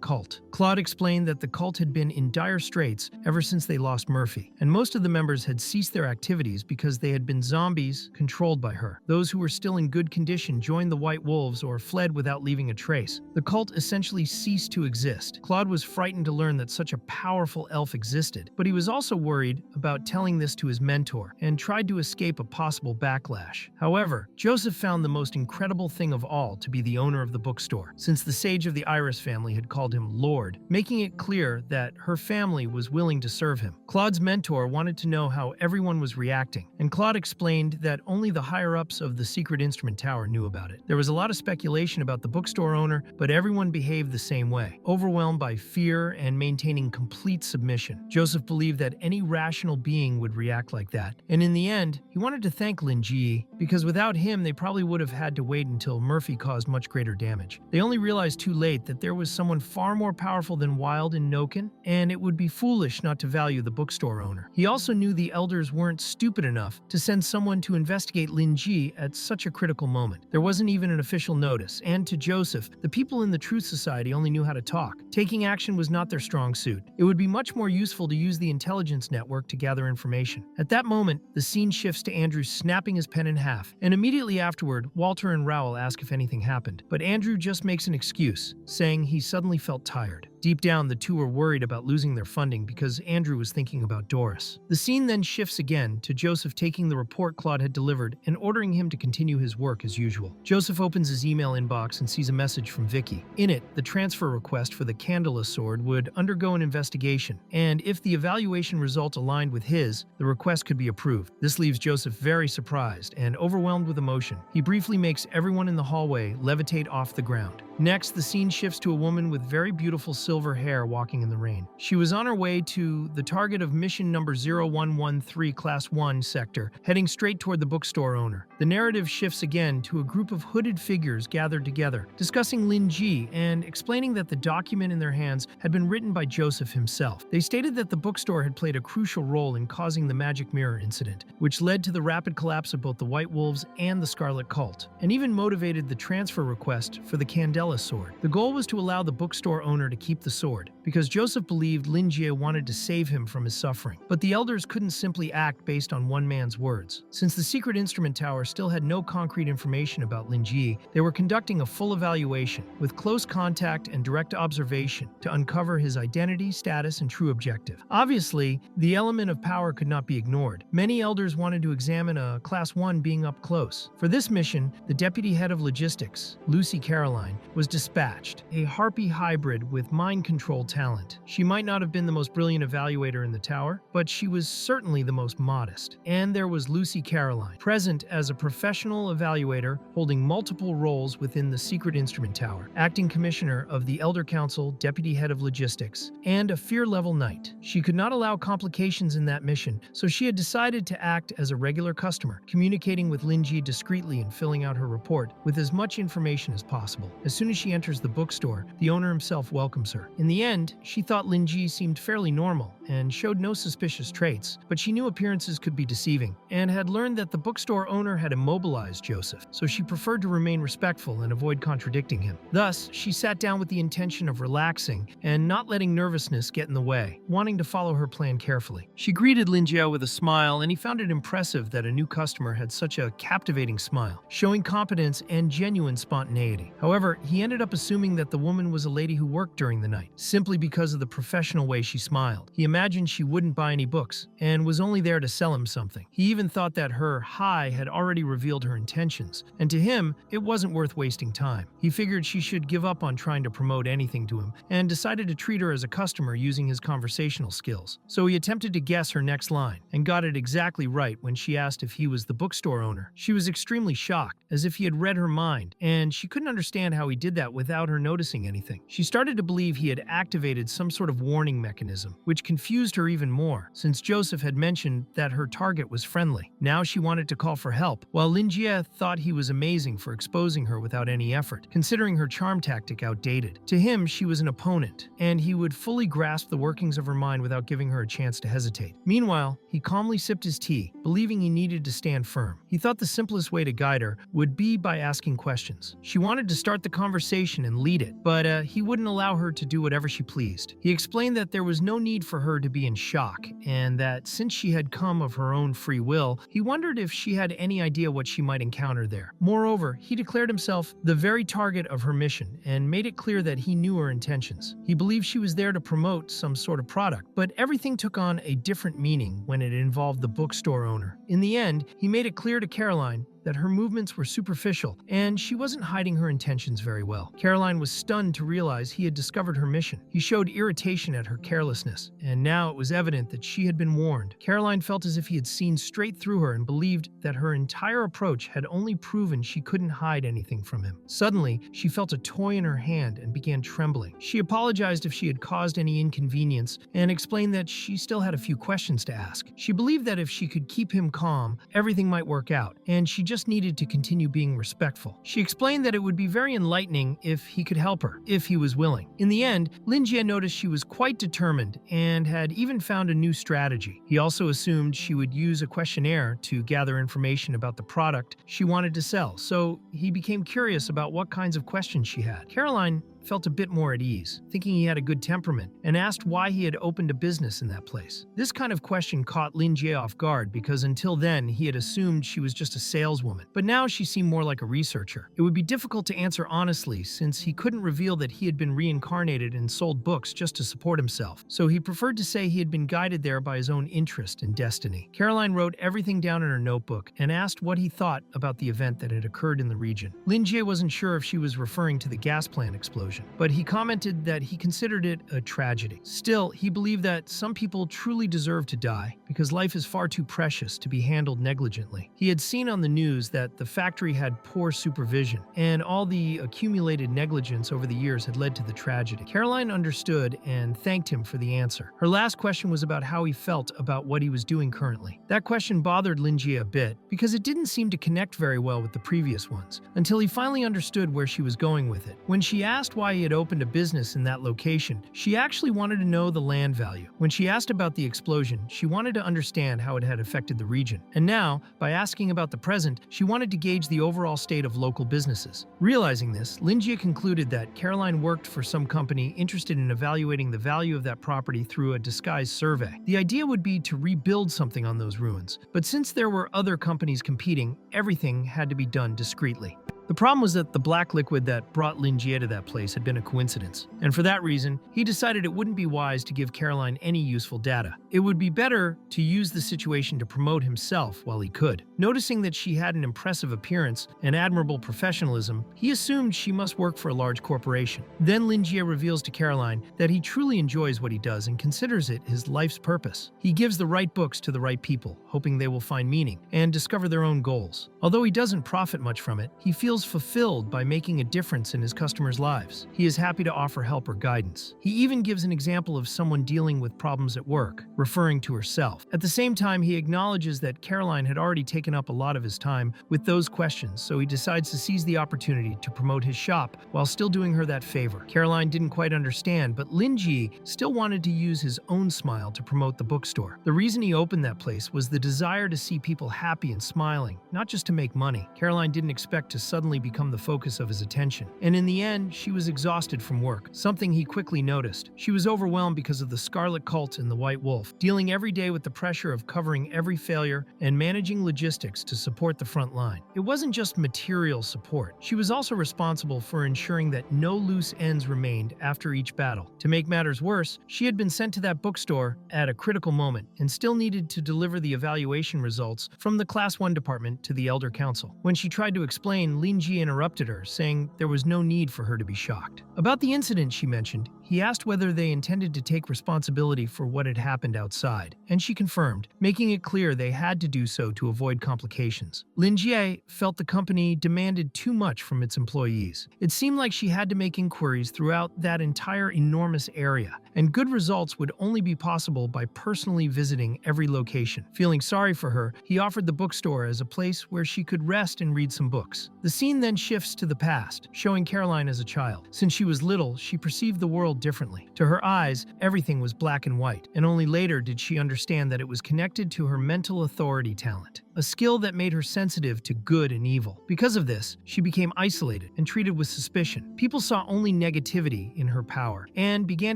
Cult. Claude explained that the cult had been in dire straits ever since they lost Murphy, and most of the members had ceased their activities because they had been zombies controlled by her. Those who were still in good condition joined the White Wolves or fled without leaving a trace. The cult essentially ceased to exist. Claude was frightened to learn that such a powerful elf existed, but he was also worried about telling this to his mentor, and tried to escape a possible backlash. However, Joseph found the most incredible thing of all to be the owner of the bookstore, since the sage of the Iris family had called him Lord, making it clear that her family was willing to serve him. Claude's mentor wanted to know how everyone was reacting, and Claude explained that only the higher-ups of the Secret Instrument Tower knew about it. There was a lot of speculation about the bookstore owner, but everyone behaved the same way, overwhelmed by fear and maintaining complete submission. Joseph believed that any rational being would react like that, and in the end, he wanted to thank Lingi, because without him they probably would have had to wait until Murphy caused much greater damage. They only realized too late that there was someone far more powerful than Wild and Noken, and it would be foolish not to value the bookstore owner. He also knew the elders weren't stupid enough to send someone to investigate Lingi at such a critical moment. There wasn't even an official notice, and to Joseph, the people in the Truth Society only knew how to talk. Taking action was not their strong suit. It would be much more useful to use the intelligence network to gather information. At that moment, the scene shifts to Andrew snapping his pen in half, and immediately afterward, Walter and Raoul ask if anything happened. But Andrew just makes an excuse, saying he suddenly felt tired. Deep down, the two were worried about losing their funding because Andrew was thinking about Doris. The scene then shifts again to Joseph taking the report Claude had delivered and ordering him to continue his work as usual. Joseph opens his email inbox and sees a message from Vicky. In it, the transfer request for the Candela sword would undergo an investigation, and if the evaluation result aligned with his, the request could be approved. This leaves Joseph very surprised and overwhelmed with emotion. He briefly makes everyone in the hallway levitate off the ground. Next, the scene shifts to a woman with very beautiful silver hair walking in the rain. She was on her way to the target of mission number 0113 Class 1 sector, heading straight toward the bookstore owner. The narrative shifts again to a group of hooded figures gathered together, discussing Lingi and explaining that the document in their hands had been written by Joseph himself. They stated that the bookstore had played a crucial role in causing the magic mirror incident, which led to the rapid collapse of both the White Wolves and the Scarlet Cult, and even motivated the transfer request for the Candela sword. The goal was to allow the bookstore owner to keep the sword, because Joseph believed Lingi wanted to save him from his suffering. But the elders couldn't simply act based on one man's words. Since the Secret Instrument Tower still had no concrete information about Lingi, they were conducting a full evaluation, with close contact and direct observation to uncover his identity, status, and true objective. Obviously, the element of power could not be ignored. Many elders wanted to examine a Class 1 being up close. For this mission, the deputy head of logistics, Lucy Caroline, was dispatched, a harpy hybrid with mind control talent. She might not have been the most brilliant evaluator in the tower, but she was certainly the most modest. And there was Lucy Caroline, present as a professional evaluator holding multiple roles within the Secret Instrument Tower, acting commissioner of the Elder Council, deputy head of logistics, and a fear-level knight. She could not allow complications in that mission, so she had decided to act as a regular customer, communicating with Lingi discreetly and filling out her report with as much information as possible. As soon as she enters the bookstore, the owner himself welcomes her. In the end, she thought Lingi seemed fairly normal, and showed no suspicious traits, but she knew appearances could be deceiving, and had learned that the bookstore owner had immobilized Joseph, so she preferred to remain respectful and avoid contradicting him. Thus, she sat down with the intention of relaxing and not letting nervousness get in the way, wanting to follow her plan carefully. She greeted Lingi with a smile, and he found it impressive that a new customer had such a captivating smile, showing competence and genuine spontaneity. However, he ended up assuming that the woman was a lady who worked during the night, simply because of the professional way she smiled. He imagined she wouldn't buy any books, and was only there to sell him something. He even thought that her hi had already revealed her intentions, and to him, it wasn't worth wasting time. He figured she should give up on trying to promote anything to him, and decided to treat her as a customer using his conversational skills. So he attempted to guess her next line, and got it exactly right when she asked if he was the bookstore owner. She was extremely shocked, as if he had read her mind, and she couldn't understand how he did that without her noticing anything. She started to believe he had activated some sort of warning mechanism, which confused her even more, since Joseph had mentioned that her target was friendly. Now she wanted to call for help, while Lingi thought he was amazing for exposing her without any effort, considering her charm tactic outdated. To him, she was an opponent, and he would fully grasp the workings of her mind without giving her a chance to hesitate. Meanwhile, he calmly sipped his tea, believing he needed to stand firm. He thought the simplest way to guide her would be by asking questions. She wanted to start the conversation and lead it, but he wouldn't allow her to do whatever she pleased. He explained that there was no need for her to be in shock, and that since she had come of her own free will, he wondered if she had any idea what she might encounter there. Moreover, he declared himself the very target of her mission, and made it clear that he knew her intentions. He believed she was there to promote some sort of product, but everything took on a different meaning when it involved the bookstore owner. In the end, he made it clear to Caroline that her movements were superficial, and she wasn't hiding her intentions very well. Caroline was stunned to realize he had discovered her mission. He showed irritation at her carelessness, and now it was evident that she had been warned. Caroline felt as if he had seen straight through her and believed that her entire approach had only proven she couldn't hide anything from him. Suddenly, she felt a toy in her hand and began trembling. She apologized if she had caused any inconvenience and explained that she still had a few questions to ask. She believed that if she could keep him calm, everything might work out, and she just needed to continue being respectful. She explained that it would be very enlightening if he could help her, if he was willing. In the end, Lingi noticed she was quite determined and had even found a new strategy. He also assumed she would use a questionnaire to gather information about the product she wanted to sell, so he became curious about what kinds of questions she had. Caroline felt a bit more at ease, thinking he had a good temperament, and asked why he had opened a business in that place. This kind of question caught Lingi off guard because until then he had assumed she was just a saleswoman, but now she seemed more like a researcher. It would be difficult to answer honestly since he couldn't reveal that he had been reincarnated and sold books just to support himself, so he preferred to say he had been guided there by his own interest and destiny. Caroline wrote everything down in her notebook and asked what he thought about the event that had occurred in the region. Lingi wasn't sure if she was referring to the gas plant explosion, but he commented that he considered it a tragedy. Still, he believed that some people truly deserve to die because life is far too precious to be handled negligently. He had seen on the news that the factory had poor supervision, and all the accumulated negligence over the years had led to the tragedy. Caroline understood and thanked him for the answer. Her last question was about how he felt about what he was doing currently. That question bothered Lingi a bit because it didn't seem to connect very well with the previous ones, until he finally understood where she was going with it. When she asked why he had opened a business in that location, she actually wanted to know the land value. When she asked about the explosion, she wanted to understand how it had affected the region. And now, by asking about the present, she wanted to gauge the overall state of local businesses. Realizing this, Lingi concluded that Caroline worked for some company interested in evaluating the value of that property through a disguised survey. The idea would be to rebuild something on those ruins, but since there were other companies competing, everything had to be done discreetly. The problem was that the black liquid that brought Lingi to that place had been a coincidence, and for that reason, he decided it wouldn't be wise to give Caroline any useful data. It would be better to use the situation to promote himself while he could. Noticing that she had an impressive appearance and admirable professionalism, he assumed she must work for a large corporation. Then Lingi reveals to Caroline that he truly enjoys what he does and considers it his life's purpose. He gives the right books to the right people, hoping they will find meaning and discover their own goals. Although he doesn't profit much from it, he feels feels fulfilled by making a difference in his customers' lives. He is happy to offer help or guidance. He even gives an example of someone dealing with problems at work, referring to herself. At the same time, he acknowledges that Caroline had already taken up a lot of his time with those questions, so he decides to seize the opportunity to promote his shop while still doing her that favor. Caroline didn't quite understand, but Lingi still wanted to use his own smile to promote the bookstore. The reason he opened that place was the desire to see people happy and smiling, not just to make money. Caroline didn't expect to suddenly become the focus of his attention, and in the end, she was exhausted from work, something he quickly noticed. She was overwhelmed because of the Scarlet Cult and the White Wolf, dealing every day with the pressure of covering every failure and managing logistics to support the front line. It wasn't just material support. She was also responsible for ensuring that no loose ends remained after each battle. To make matters worse, she had been sent to that bookstore at a critical moment and still needed to deliver the evaluation results from the Class 1 department to the Elder Council. When she tried to explain, Lingi interrupted her, saying there was no need for her to be shocked. About the incident she mentioned, he asked whether they intended to take responsibility for what had happened outside, and she confirmed, making it clear they had to do so to avoid complications. Lingi felt the company demanded too much from its employees. It seemed like she had to make inquiries throughout that entire enormous area, and good results would only be possible by personally visiting every location. Feeling sorry for her, he offered the bookstore as a place where she could rest and read some books. The scene then shifts to the past, showing Caroline as a child. Since she was little, she perceived the world differently. To her eyes, everything was black and white, and only later did she understand that it was connected to her mental authority talent, a skill that made her sensitive to good and evil. Because of this, she became isolated and treated with suspicion. People saw only negativity in her power and began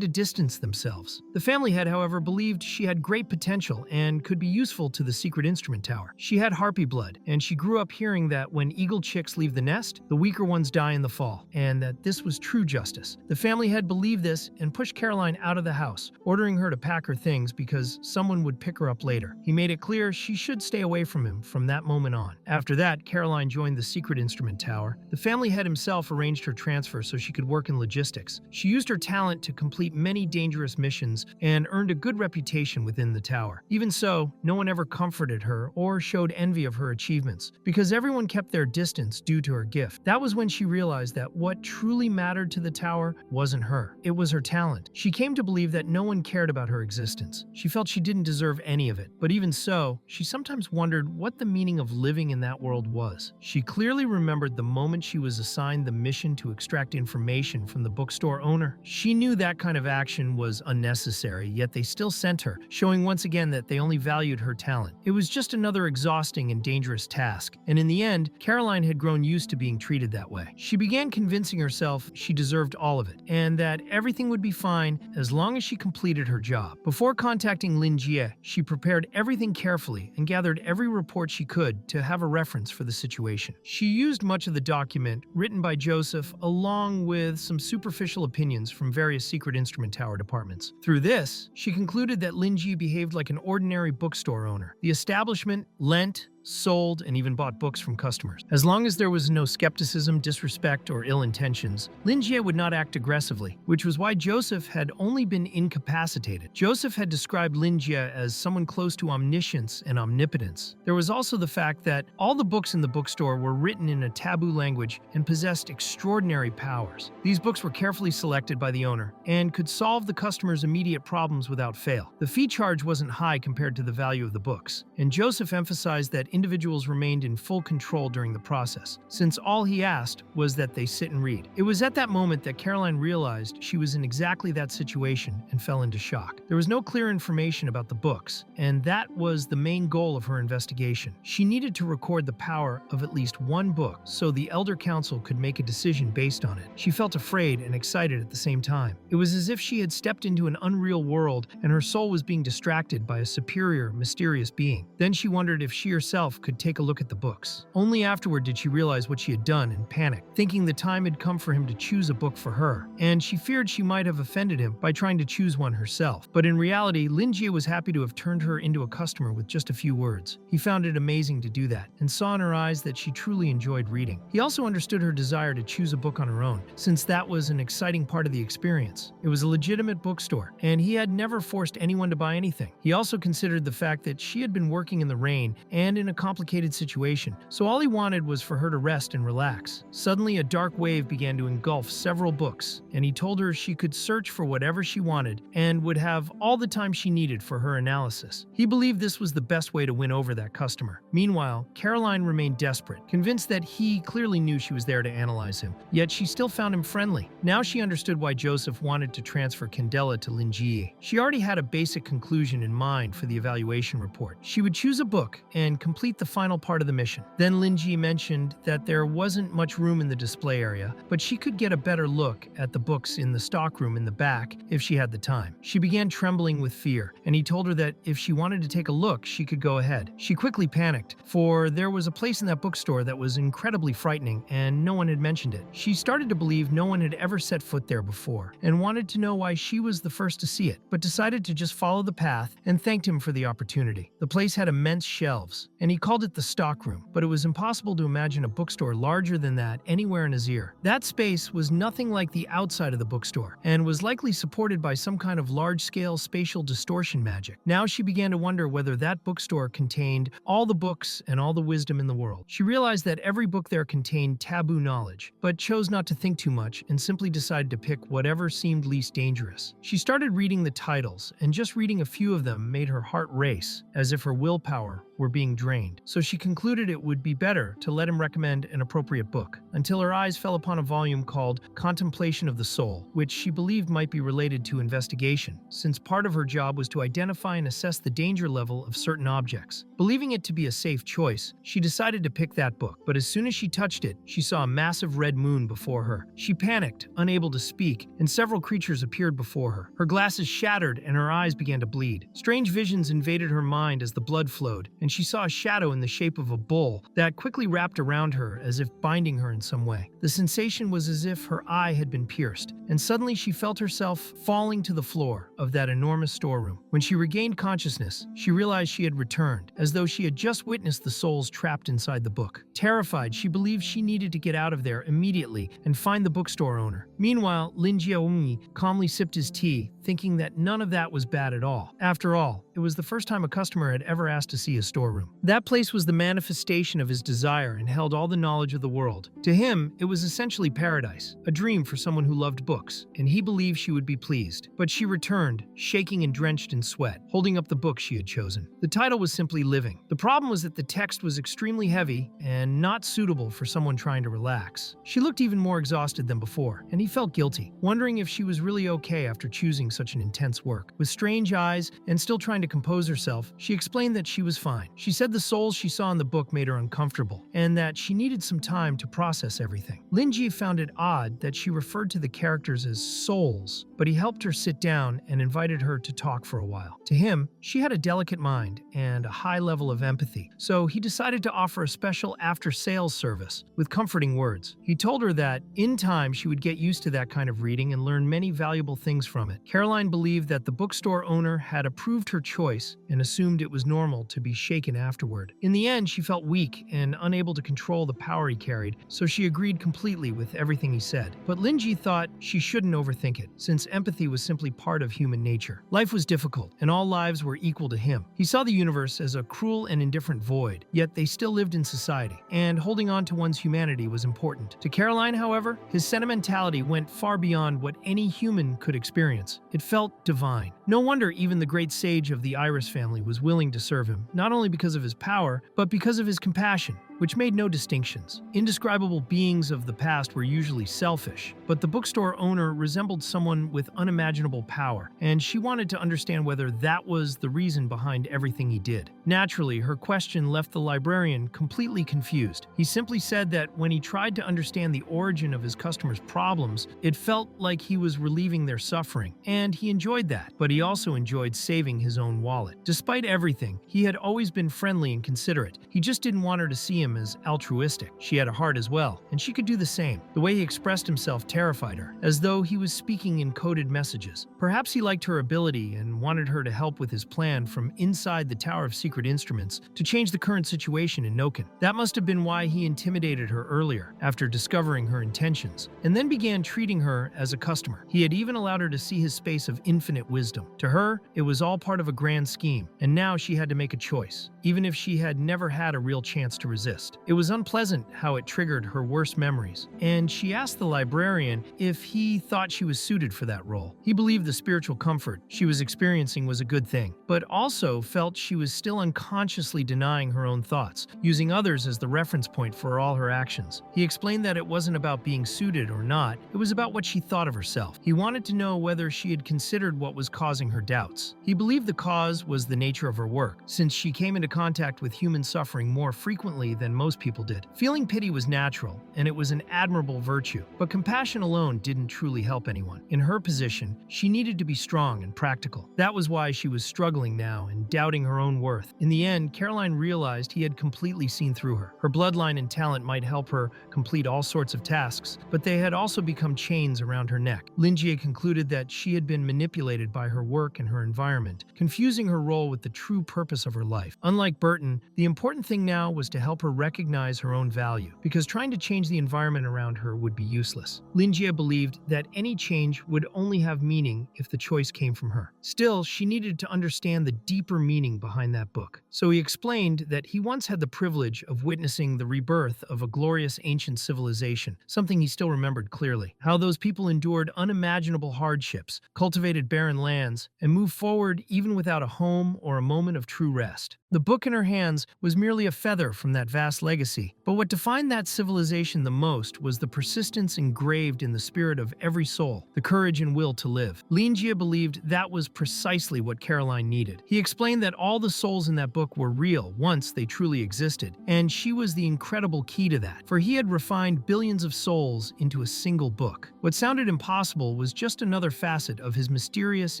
to distance themselves. The family head, however, believed she had great potential and could be useful to the secret instrument tower. She had harpy blood, and she grew up hearing that when eagle chicks leave the nest, the weaker ones die in the fall, and that this was true justice. The family head believed this and pushed Caroline out of the house, ordering her to pack her things because someone would pick her up later. He made it clear she should stay away from him from that moment on. After that, Caroline joined the secret instrument tower. The family head himself arranged her transfer so she could work in logistics. She used her talent to complete many dangerous missions and earned a good reputation within the tower. Even so, no one ever comforted her or showed envy of her achievements, because everyone kept their distance due to her gift. That was when she realized that what truly mattered to the tower wasn't her. It was her talent. She came to believe that no one cared about her existence. She felt she didn't deserve any of it. But even so, she sometimes wondered what the meaning of living in that world was. She clearly remembered the moment she was assigned the mission to extract information from the bookstore owner. She knew that kind of action was unnecessary, yet they still sent her, showing once again that they only valued her talent. It was just another exhausting and dangerous task, and in the end, Caroline had grown used to being treated that way. She began convincing herself she deserved all of it, and that everything would be fine as long as she completed her job. Before contacting Lingi, she prepared everything carefully and gathered every report she could to have a reference for the situation. She used much of the document written by Joseph along with some superficial opinions from various secret instrument tower departments. Through this, she concluded that Lingi behaved like an ordinary bookstore owner. The establishment lent, sold, and even bought books from customers. As long as there was no skepticism, disrespect, or ill intentions, Lingi would not act aggressively, which was why Joseph had only been incapacitated. Joseph had described Lingi as someone close to omniscience and omnipotence. There was also the fact that all the books in the bookstore were written in a taboo language and possessed extraordinary powers. These books were carefully selected by the owner and could solve the customer's immediate problems without fail. The fee charge wasn't high compared to the value of the books, and Joseph emphasized that individuals remained in full control during the process, since all he asked was that they sit and read. It was at that moment that Caroline realized she was in exactly that situation and fell into shock. There was no clear information about the books, and that was the main goal of her investigation. She needed to record the power of at least one book so the Elder Council could make a decision based on it. She felt afraid and excited at the same time. It was as if she had stepped into an unreal world and her soul was being distracted by a superior, mysterious being. Then she wondered if she herself could take a look at the books. Only afterward did she realize what she had done and panicked, thinking the time had come for him to choose a book for her, and she feared she might have offended him by trying to choose one herself. But in reality, Lingi was happy to have turned her into a customer with just a few words. He found it amazing to do that, and saw in her eyes that she truly enjoyed reading. He also understood her desire to choose a book on her own, since that was an exciting part of the experience. It was a legitimate bookstore, and he had never forced anyone to buy anything. He also considered the fact that she had been working in the rain and in a a complicated situation, so all he wanted was for her to rest and relax. Suddenly, a dark wave began to engulf several books, and he told her she could search for whatever she wanted and would have all the time she needed for her analysis. He believed this was the best way to win over that customer. Meanwhile, Caroline remained desperate, convinced that he clearly knew she was there to analyze him, yet she still found him friendly. Now she understood why Joseph wanted to transfer Candela to Lingi. She already had a basic conclusion in mind for the evaluation report. She would choose a book and complete the final part of the mission. Then Lingi mentioned that there wasn't much room in the display area, but she could get a better look at the books in the stockroom in the back if she had the time. She began trembling with fear, and he told her that if she wanted to take a look, she could go ahead. She quickly panicked, for there was a place in that bookstore that was incredibly frightening and no one had mentioned it. She started to believe no one had ever set foot there before and wanted to know why she was the first to see it, but decided to just follow the path and thanked him for the opportunity. The place had immense shelves, and he called it the stockroom, but it was impossible to imagine a bookstore larger than that anywhere in Azir. That space was nothing like the outside of the bookstore and was likely supported by some kind of large-scale spatial distortion magic. Now she began to wonder whether that bookstore contained all the books and all the wisdom in the world. She realized that every book there contained taboo knowledge, but chose not to think too much and simply decided to pick whatever seemed least dangerous. She started reading the titles, and just reading a few of them made her heart race, as if her willpower were being drained. So she concluded it would be better to let him recommend an appropriate book, until her eyes fell upon a volume called Contemplation of the Soul, which she believed might be related to investigation, since part of her job was to identify and assess the danger level of certain objects. Believing it to be a safe choice, she decided to pick that book, but as soon as she touched it, she saw a massive red moon before her. She panicked, unable to speak, and several creatures appeared before her. Her glasses shattered and her eyes began to bleed. Strange visions invaded her mind as the blood flowed, and she saw a shadow in the shape of a bull that quickly wrapped around her as if binding her in some way. The sensation was as if her eye had been pierced, and suddenly she felt herself falling to the floor of that enormous storeroom. When she regained consciousness, she realized she had returned, as though she had just witnessed the souls trapped inside the book. Terrified, she believed she needed to get out of there immediately and find the bookstore owner. Meanwhile, Lin Jiaomi calmly sipped his tea, thinking that none of that was bad at all. After all, it was the first time a customer had ever asked to see his storeroom. That place was the manifestation of his desire and held all the knowledge of the world. To him, it was essentially paradise, a dream for someone who loved books, and he believed she would be pleased. But she returned, shaking and drenched in sweat, holding up the book she had chosen. The title was simply Living. The problem was that the text was extremely heavy and not suitable for someone trying to relax. She looked even more exhausted than before, and he felt guilty, wondering if she was really okay after choosing such an intense work. With strange eyes and still trying to compose herself, she explained that she was fine. She said the souls she saw in the book made her uncomfortable, and that she needed some time to process everything. Lingi found it odd that she referred to the characters as souls, but he helped her sit down and invited her to talk for a while. To him, she had a delicate mind and a high level of empathy, so he decided to offer a special after-sales service with comforting words. He told her that, in time, she would get used to that kind of reading and learn many valuable things from it. Caroline believed that the bookstore owner had approved her choice and assumed it was normal to be shaken afterward. In the end, she felt weak and unable to control the power he carried, so she agreed completely with everything he said. But Lingi thought she shouldn't overthink it, since empathy was simply part of human nature. Life was difficult, and all lives were equal to him. He saw the universe as a cruel and indifferent void, yet they still lived in society, and holding on to one's humanity was important. To Caroline, however, his sentimentality went far beyond what any human could experience. It felt divine. No wonder even the great sage of the Iris family was willing to serve him, not only because of his power, but because of his compassion, which made no distinctions. Indescribable beings of the past were usually selfish, but the bookstore owner resembled someone with unimaginable power, and she wanted to understand whether that was the reason behind everything he did. Naturally, her question left the librarian completely confused. He simply said that when he tried to understand the origin of his customers' problems, it felt like he was relieving their suffering, and he enjoyed that, but he also enjoyed saving his own wallet. Despite everything, he had always been friendly and considerate. He just didn't want her to see him him as altruistic. She had a heart as well, and she could do the same. The way he expressed himself terrified her, as though he was speaking in coded messages. Perhaps he liked her ability and wanted her to help with his plan from inside the Tower of Secret Instruments to change the current situation in Noken. That must have been why he intimidated her earlier, after discovering her intentions, and then began treating her as a customer. He had even allowed her to see his space of infinite wisdom. To her, it was all part of a grand scheme, and now she had to make a choice, even if she had never had a real chance to resist. It was unpleasant how it triggered her worst memories, and she asked the librarian if he thought she was suited for that role. He believed the spiritual comfort she was experiencing was a good thing, but also felt she was still unconsciously denying her own thoughts, using others as the reference point for all her actions. He explained that it wasn't about being suited or not, it was about what she thought of herself. He wanted to know whether she had considered what was causing her doubts. He believed the cause was the nature of her work, since she came into contact with human suffering more frequently than most people did. Feeling pity was natural, and it was an admirable virtue, but compassion alone didn't truly help anyone. In her position, she needed to be strong and practical. That was why she was struggling now and doubting her own worth. In the end, Caroline realized he had completely seen through her. Her bloodline and talent might help her complete all sorts of tasks, but they had also become chains around her neck. Lingi concluded that she had been manipulated by her work and her environment, confusing her role with the true purpose of her life. Unlike Burton, the important thing now was to help her recognize her own value, because trying to change the environment around her would be useless. Lingi believed that any change would only have meaning if the choice came from her. Still, she needed to understand the deeper meaning behind that book. So he explained that he once had the privilege of witnessing the rebirth of a glorious ancient civilization, something he still remembered clearly. How those people endured unimaginable hardships, cultivated barren lands, and moved forward even without a home or a moment of true rest. The book in her hands was merely a feather from that vast legacy, but what defined that civilization the most was the persistence engraved in the spirit of every soul, the courage and will to live. Lingi believed that was precisely what Caroline needed. He explained that all the souls in that book were real once they truly existed, and she was the incredible key to that, for he had refined billions of souls into a single book. What sounded impossible was just another facet of his mysterious,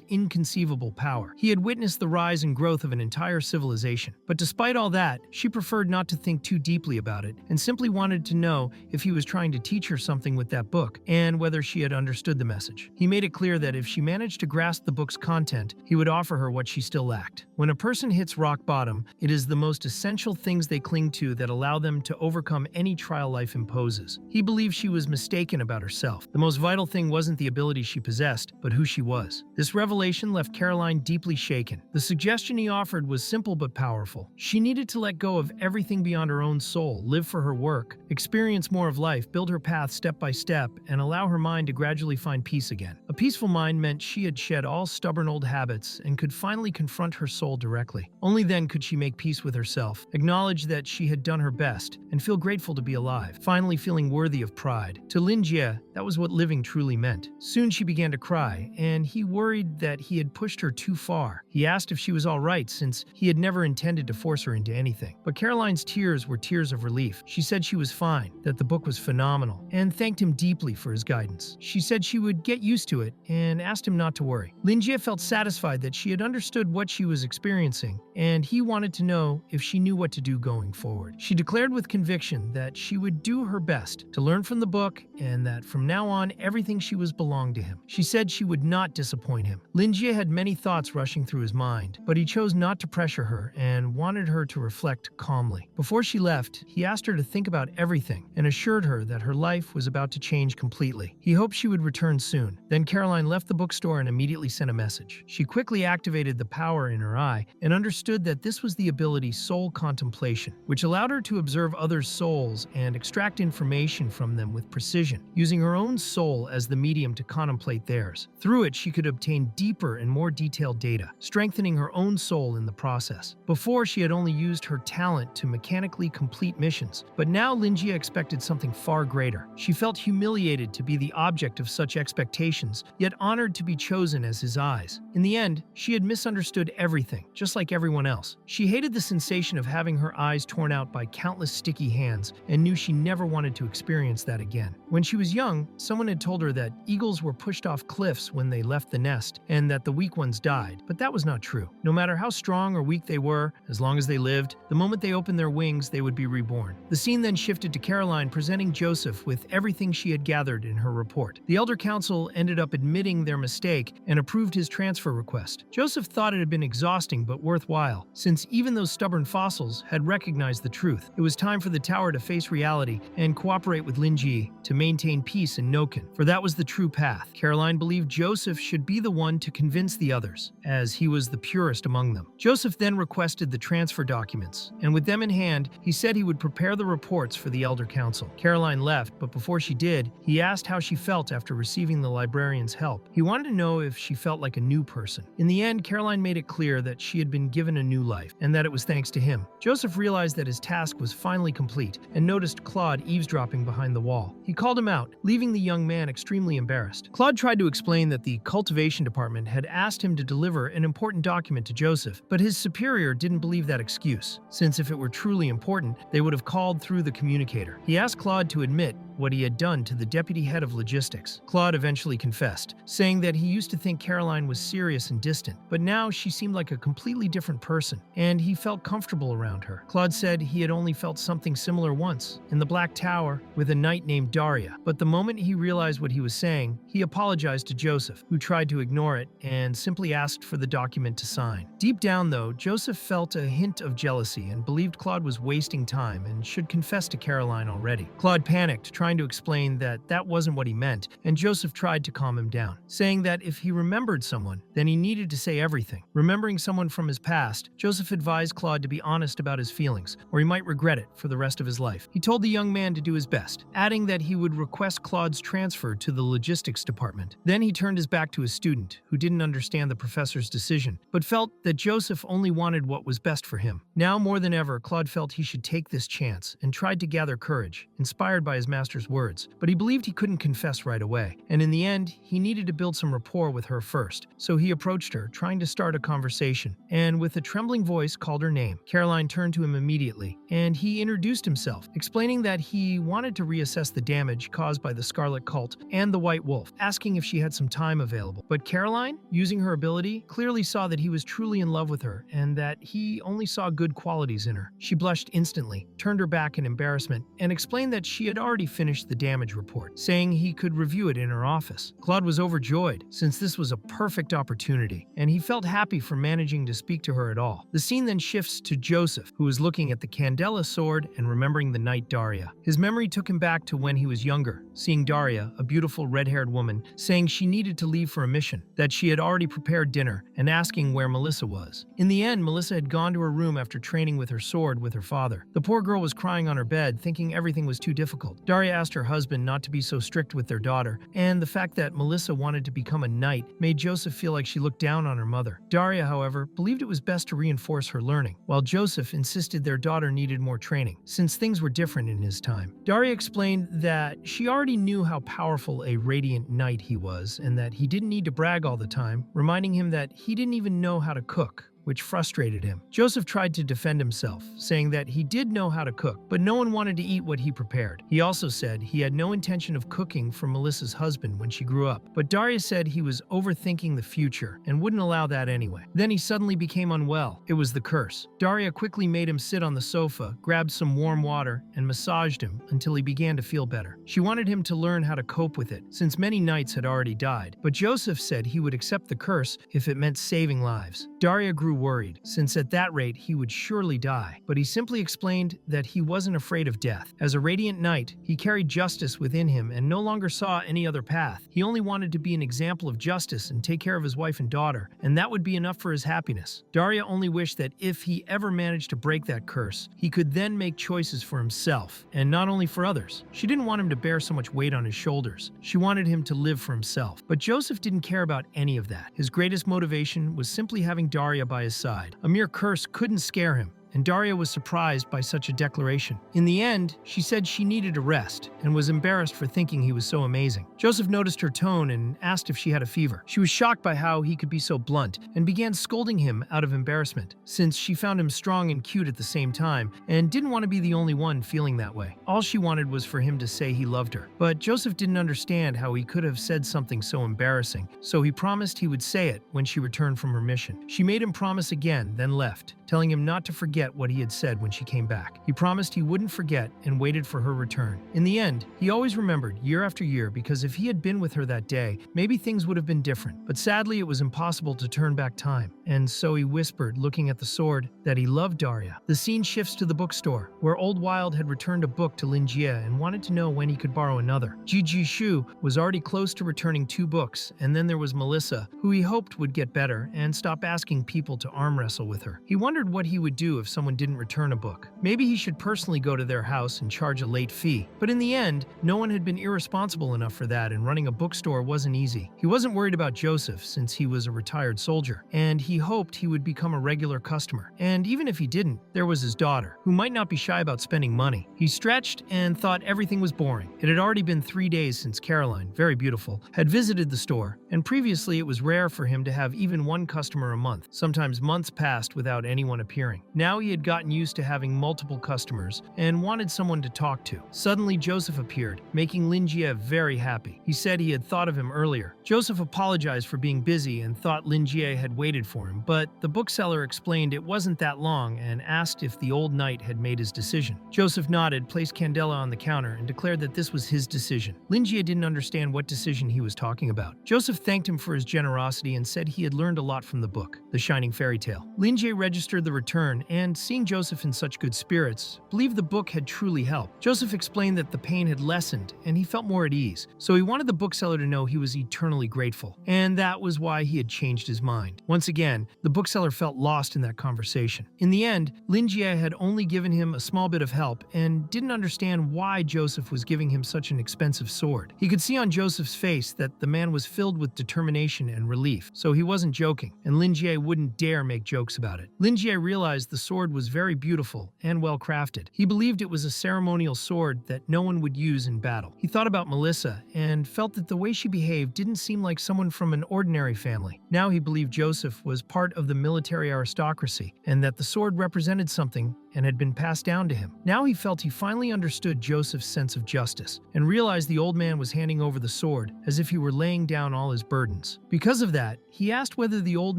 inconceivable power. He had witnessed the rise and growth of an entire civilization. But despite all that, she preferred not to think too deeply about it and simply wanted to know if he was trying to teach her something with that book and whether she had understood the message. He made it clear that if she managed to grasp the book's content, he would offer her what she still lacked. When a person hits rock bottom, it is the most essential things they cling to that allow them to overcome any trial life imposes. He believed she was mistaken about herself. The most vital thing wasn't the ability she possessed, but who she was. This revelation left Caroline deeply shaken. The suggestion he offered was simple but powerful. She needed to let go of everything beyond her own soul, live for her work, experience more of life, build her path step by step, and allow her mind to gradually find peace again. A peaceful mind meant she had shed all stubborn old habits and could finally confront her soul directly. Only then could she make peace with herself, acknowledge that she had done her best, and feel grateful to be alive, finally feeling worthy of pride. To Lingi, that was what living truly meant. Soon she began to cry, and he worried that he had pushed her too far. He asked if she was all right, since he had never intended to force her into anything. But Caroline's tears were tears of relief. She said she was fine, that the book was phenomenal, and thanked him deeply for his guidance. She said she would get used to it and asked him not to worry. Lingi felt satisfied that she had understood what she was experiencing, and he wanted to know if she knew what to do going forward. She declared with conviction that she would do her best to learn from the book and that from now on everything she was belonged to him. She said she would not disappoint him. Lingi had many thoughts rushing through his mind, but he chose not to pressure her and wanted her to reflect calmly. Before she left, he asked her to think about everything and assured her that her life was about to change completely. He hoped she would return soon. Then Caroline left the bookstore and immediately sent a message. She quickly activated the power in her eye and understood that this was the ability soul contemplation, which allowed her to observe others' souls and extract information from them with precision, using her own soul as the medium to contemplate theirs. Through it, she could obtain deeper and more detailed data, strengthening her own soul in the process. Before, she had only used her talent to mechanically complete missions, but now Lingi expected something far greater. She felt humiliated to be the object of such expectations, yet honored to be chosen as his eyes. In the end, she had misunderstood everything, just like everyone else. She hated the sensation of having her eyes torn out by countless sticky hands and knew she never wanted to experience that again. When she was young, someone had told her that eagles were pushed off cliffs when they left the nest and that the weak ones died, but that was not true. No matter how strong or weak they were, were, as long as they lived, the moment they opened their wings, they would be reborn. The scene then shifted to Caroline presenting Joseph with everything she had gathered in her report. The Elder Council ended up admitting their mistake and approved his transfer request. Joseph thought it had been exhausting but worthwhile, since even those stubborn fossils had recognized the truth. It was time for the tower to face reality and cooperate with Lingi to maintain peace in Noken, for that was the true path. Caroline believed Joseph should be the one to convince the others, as he was the purest among them. Joseph then requested the transfer documents, and with them in hand, he said he would prepare the reports for the Elder Council. Caroline left, but before she did, he asked how she felt after receiving the librarian's help. He wanted to know if she felt like a new person. In the end, Caroline made it clear that she had been given a new life, and that it was thanks to him. Joseph realized that his task was finally complete, and noticed Claude eavesdropping behind the wall. He called him out, leaving the young man extremely embarrassed. Claude tried to explain that the cultivation department had asked him to deliver an important document to Joseph, but his superior didn't believe that excuse, since if it were truly important, they would have called through the communicator. He asked Claude to admit what he had done to the deputy head of logistics. Claude eventually confessed, saying that he used to think Caroline was serious and distant, but now she seemed like a completely different person, and he felt comfortable around her. Claude said he had only felt something similar once, in the Black Tower, with a knight named Daria, but the moment he realized what he was saying, he apologized to Joseph, who tried to ignore it and simply asked for the document to sign. Deep down, though, Joseph felt a hint of jealousy and believed Claude was wasting time and should confess to Caroline already. Claude panicked, trying to explain that that wasn't what he meant, and Joseph tried to calm him down, saying that if he remembered someone, then he needed to say everything. Remembering someone from his past, Joseph advised Claude to be honest about his feelings, or he might regret it for the rest of his life. He told the young man to do his best, adding that he would request Claude's transfer to the logistics department. Then he turned his back to his student, who didn't understand the professor's decision, but felt that Joseph only wanted what was best for him. Now more than ever, Claude felt he should take this chance, and tried to gather courage, inspired by his master's words, but he believed he couldn't confess right away, and in the end, he needed to build some rapport with her first, so he approached her, trying to start a conversation, and with a trembling voice called her name. Caroline turned to him immediately, and he introduced himself, explaining that he wanted to reassess the damage caused by the Scarlet Cult and the White Wolf, asking if she had some time available. But Caroline, using her ability, clearly saw that he was truly in love with her, and that he only saw good qualities in her. She blushed instantly, turned her back in embarrassment, and explained that she had already finished the damage report, saying he could review it in her office. Claude was overjoyed, since this was a perfect opportunity, and he felt happy for managing to speak to her at all. The scene then shifts to Joseph, who is looking at the Candela sword and remembering the knight Daria. His memory took him back to when he was younger, seeing Daria, a beautiful red-haired woman, saying she needed to leave for a mission, that she had already prepared dinner, and asking where Melissa was. In the end, Melissa had gone to her room after training with her sword with her father. The poor girl was crying on her bed, thinking everything was too difficult. Daria asked her husband not to be so strict with their daughter, and the fact that Melissa wanted to become a knight made Joseph feel like she looked down on her mother. Daria, however, believed it was best to reinforce her learning, while Joseph insisted their daughter needed more training, since things were different in his time. Daria explained that she already knew how powerful a radiant knight he was, and that he didn't need to brag all the time, reminding him that he didn't even know how to cook, which frustrated him. Joseph tried to defend himself, saying that he did know how to cook, but no one wanted to eat what he prepared. He also said he had no intention of cooking for Melissa's husband when she grew up, but Daria said he was overthinking the future and wouldn't allow that anyway. Then he suddenly became unwell. It was the curse. Daria quickly made him sit on the sofa, grabbed some warm water, and massaged him until he began to feel better. She wanted him to learn how to cope with it, since many knights had already died, but Joseph said he would accept the curse if it meant saving lives. Daria grew worried, since at that rate he would surely die, but he simply explained that he wasn't afraid of death. As a radiant knight, he carried justice within him and no longer saw any other path. He only wanted to be an example of justice and take care of his wife and daughter, and that would be enough for his happiness. Daria only wished that if he ever managed to break that curse, he could then make choices for himself, and not only for others. She didn't want him to bear so much weight on his shoulders. She wanted him to live for himself. But Joseph didn't care about any of that. His greatest motivation was simply having Daria by his side. A mere curse couldn't scare him, and Daria was surprised by such a declaration. In the end, she said she needed a rest and was embarrassed for thinking he was so amazing. Joseph noticed her tone and asked if she had a fever. She was shocked by how he could be so blunt and began scolding him out of embarrassment, since she found him strong and cute at the same time and didn't want to be the only one feeling that way. All she wanted was for him to say he loved her. But Joseph didn't understand how he could have said something so embarrassing, so he promised he would say it when she returned from her mission. She made him promise again, then left, telling him not to forget what he had said when she came back. He promised he wouldn't forget and waited for her return. In the end, he always remembered year after year, because if he had been with her that day, maybe things would have been different. But sadly, it was impossible to turn back time. And so he whispered, looking at the sword, that he loved Daria. The scene shifts to the bookstore, where Old Wild had returned a book to Lingi and wanted to know when he could borrow another. Gigi Shu was already close to returning 2 books, and then there was Melissa, who he hoped would get better and stop asking people to arm wrestle with her. He wondered what he would do if someone didn't return a book. Maybe he should personally go to their house and charge a late fee. But in the end, no one had been irresponsible enough for that, and running a bookstore wasn't easy. He wasn't worried about Joseph, since he was a retired soldier, and he hoped he would become a regular customer. And even if he didn't, there was his daughter, who might not be shy about spending money. He stretched and thought everything was boring. It had already been 3 days since Caroline, very beautiful, had visited the store, and previously it was rare for him to have even one customer a month. Sometimes months passed without anyone appearing. Now he had gotten used to having multiple customers and wanted someone to talk to. Suddenly Joseph appeared, making Lingi very happy. He said he had thought of him earlier. Joseph apologized for being busy and thought Lingi had waited for him, but the bookseller explained it wasn't that long and asked if the old knight had made his decision. Joseph nodded, placed Candela on the counter, and declared that this was his decision. Lingi didn't understand what decision he was talking about. Joseph thanked him for his generosity and said he had learned a lot from the book, The Shining Fairy Tale. Lingi registered the return and, seeing Joseph in such good spirits, believed the book had truly helped. Joseph explained that the pain had lessened and he felt more at ease, so he wanted the bookseller to know he was eternally grateful, and that was why he had changed his mind. Once again, the bookseller felt lost in that conversation. In the end, Lingi had only given him a small bit of help and didn't understand why Joseph was giving him such an expensive sword. He could see on Joseph's face that the man was filled with determination and relief, so he wasn't joking, and Lingi wouldn't dare make jokes about it. Lingi realized the sword was very beautiful and well crafted. He believed it was a ceremonial sword that no one would use in battle. He thought about Melissa and felt that the way she behaved didn't seem like someone from an ordinary family. Now he believed Joseph was part of the military aristocracy and that the sword represented something and had been passed down to him. Now he felt he finally understood Joseph's sense of justice and realized the old man was handing over the sword as if he were laying down all his burdens. Because of that, he asked whether the old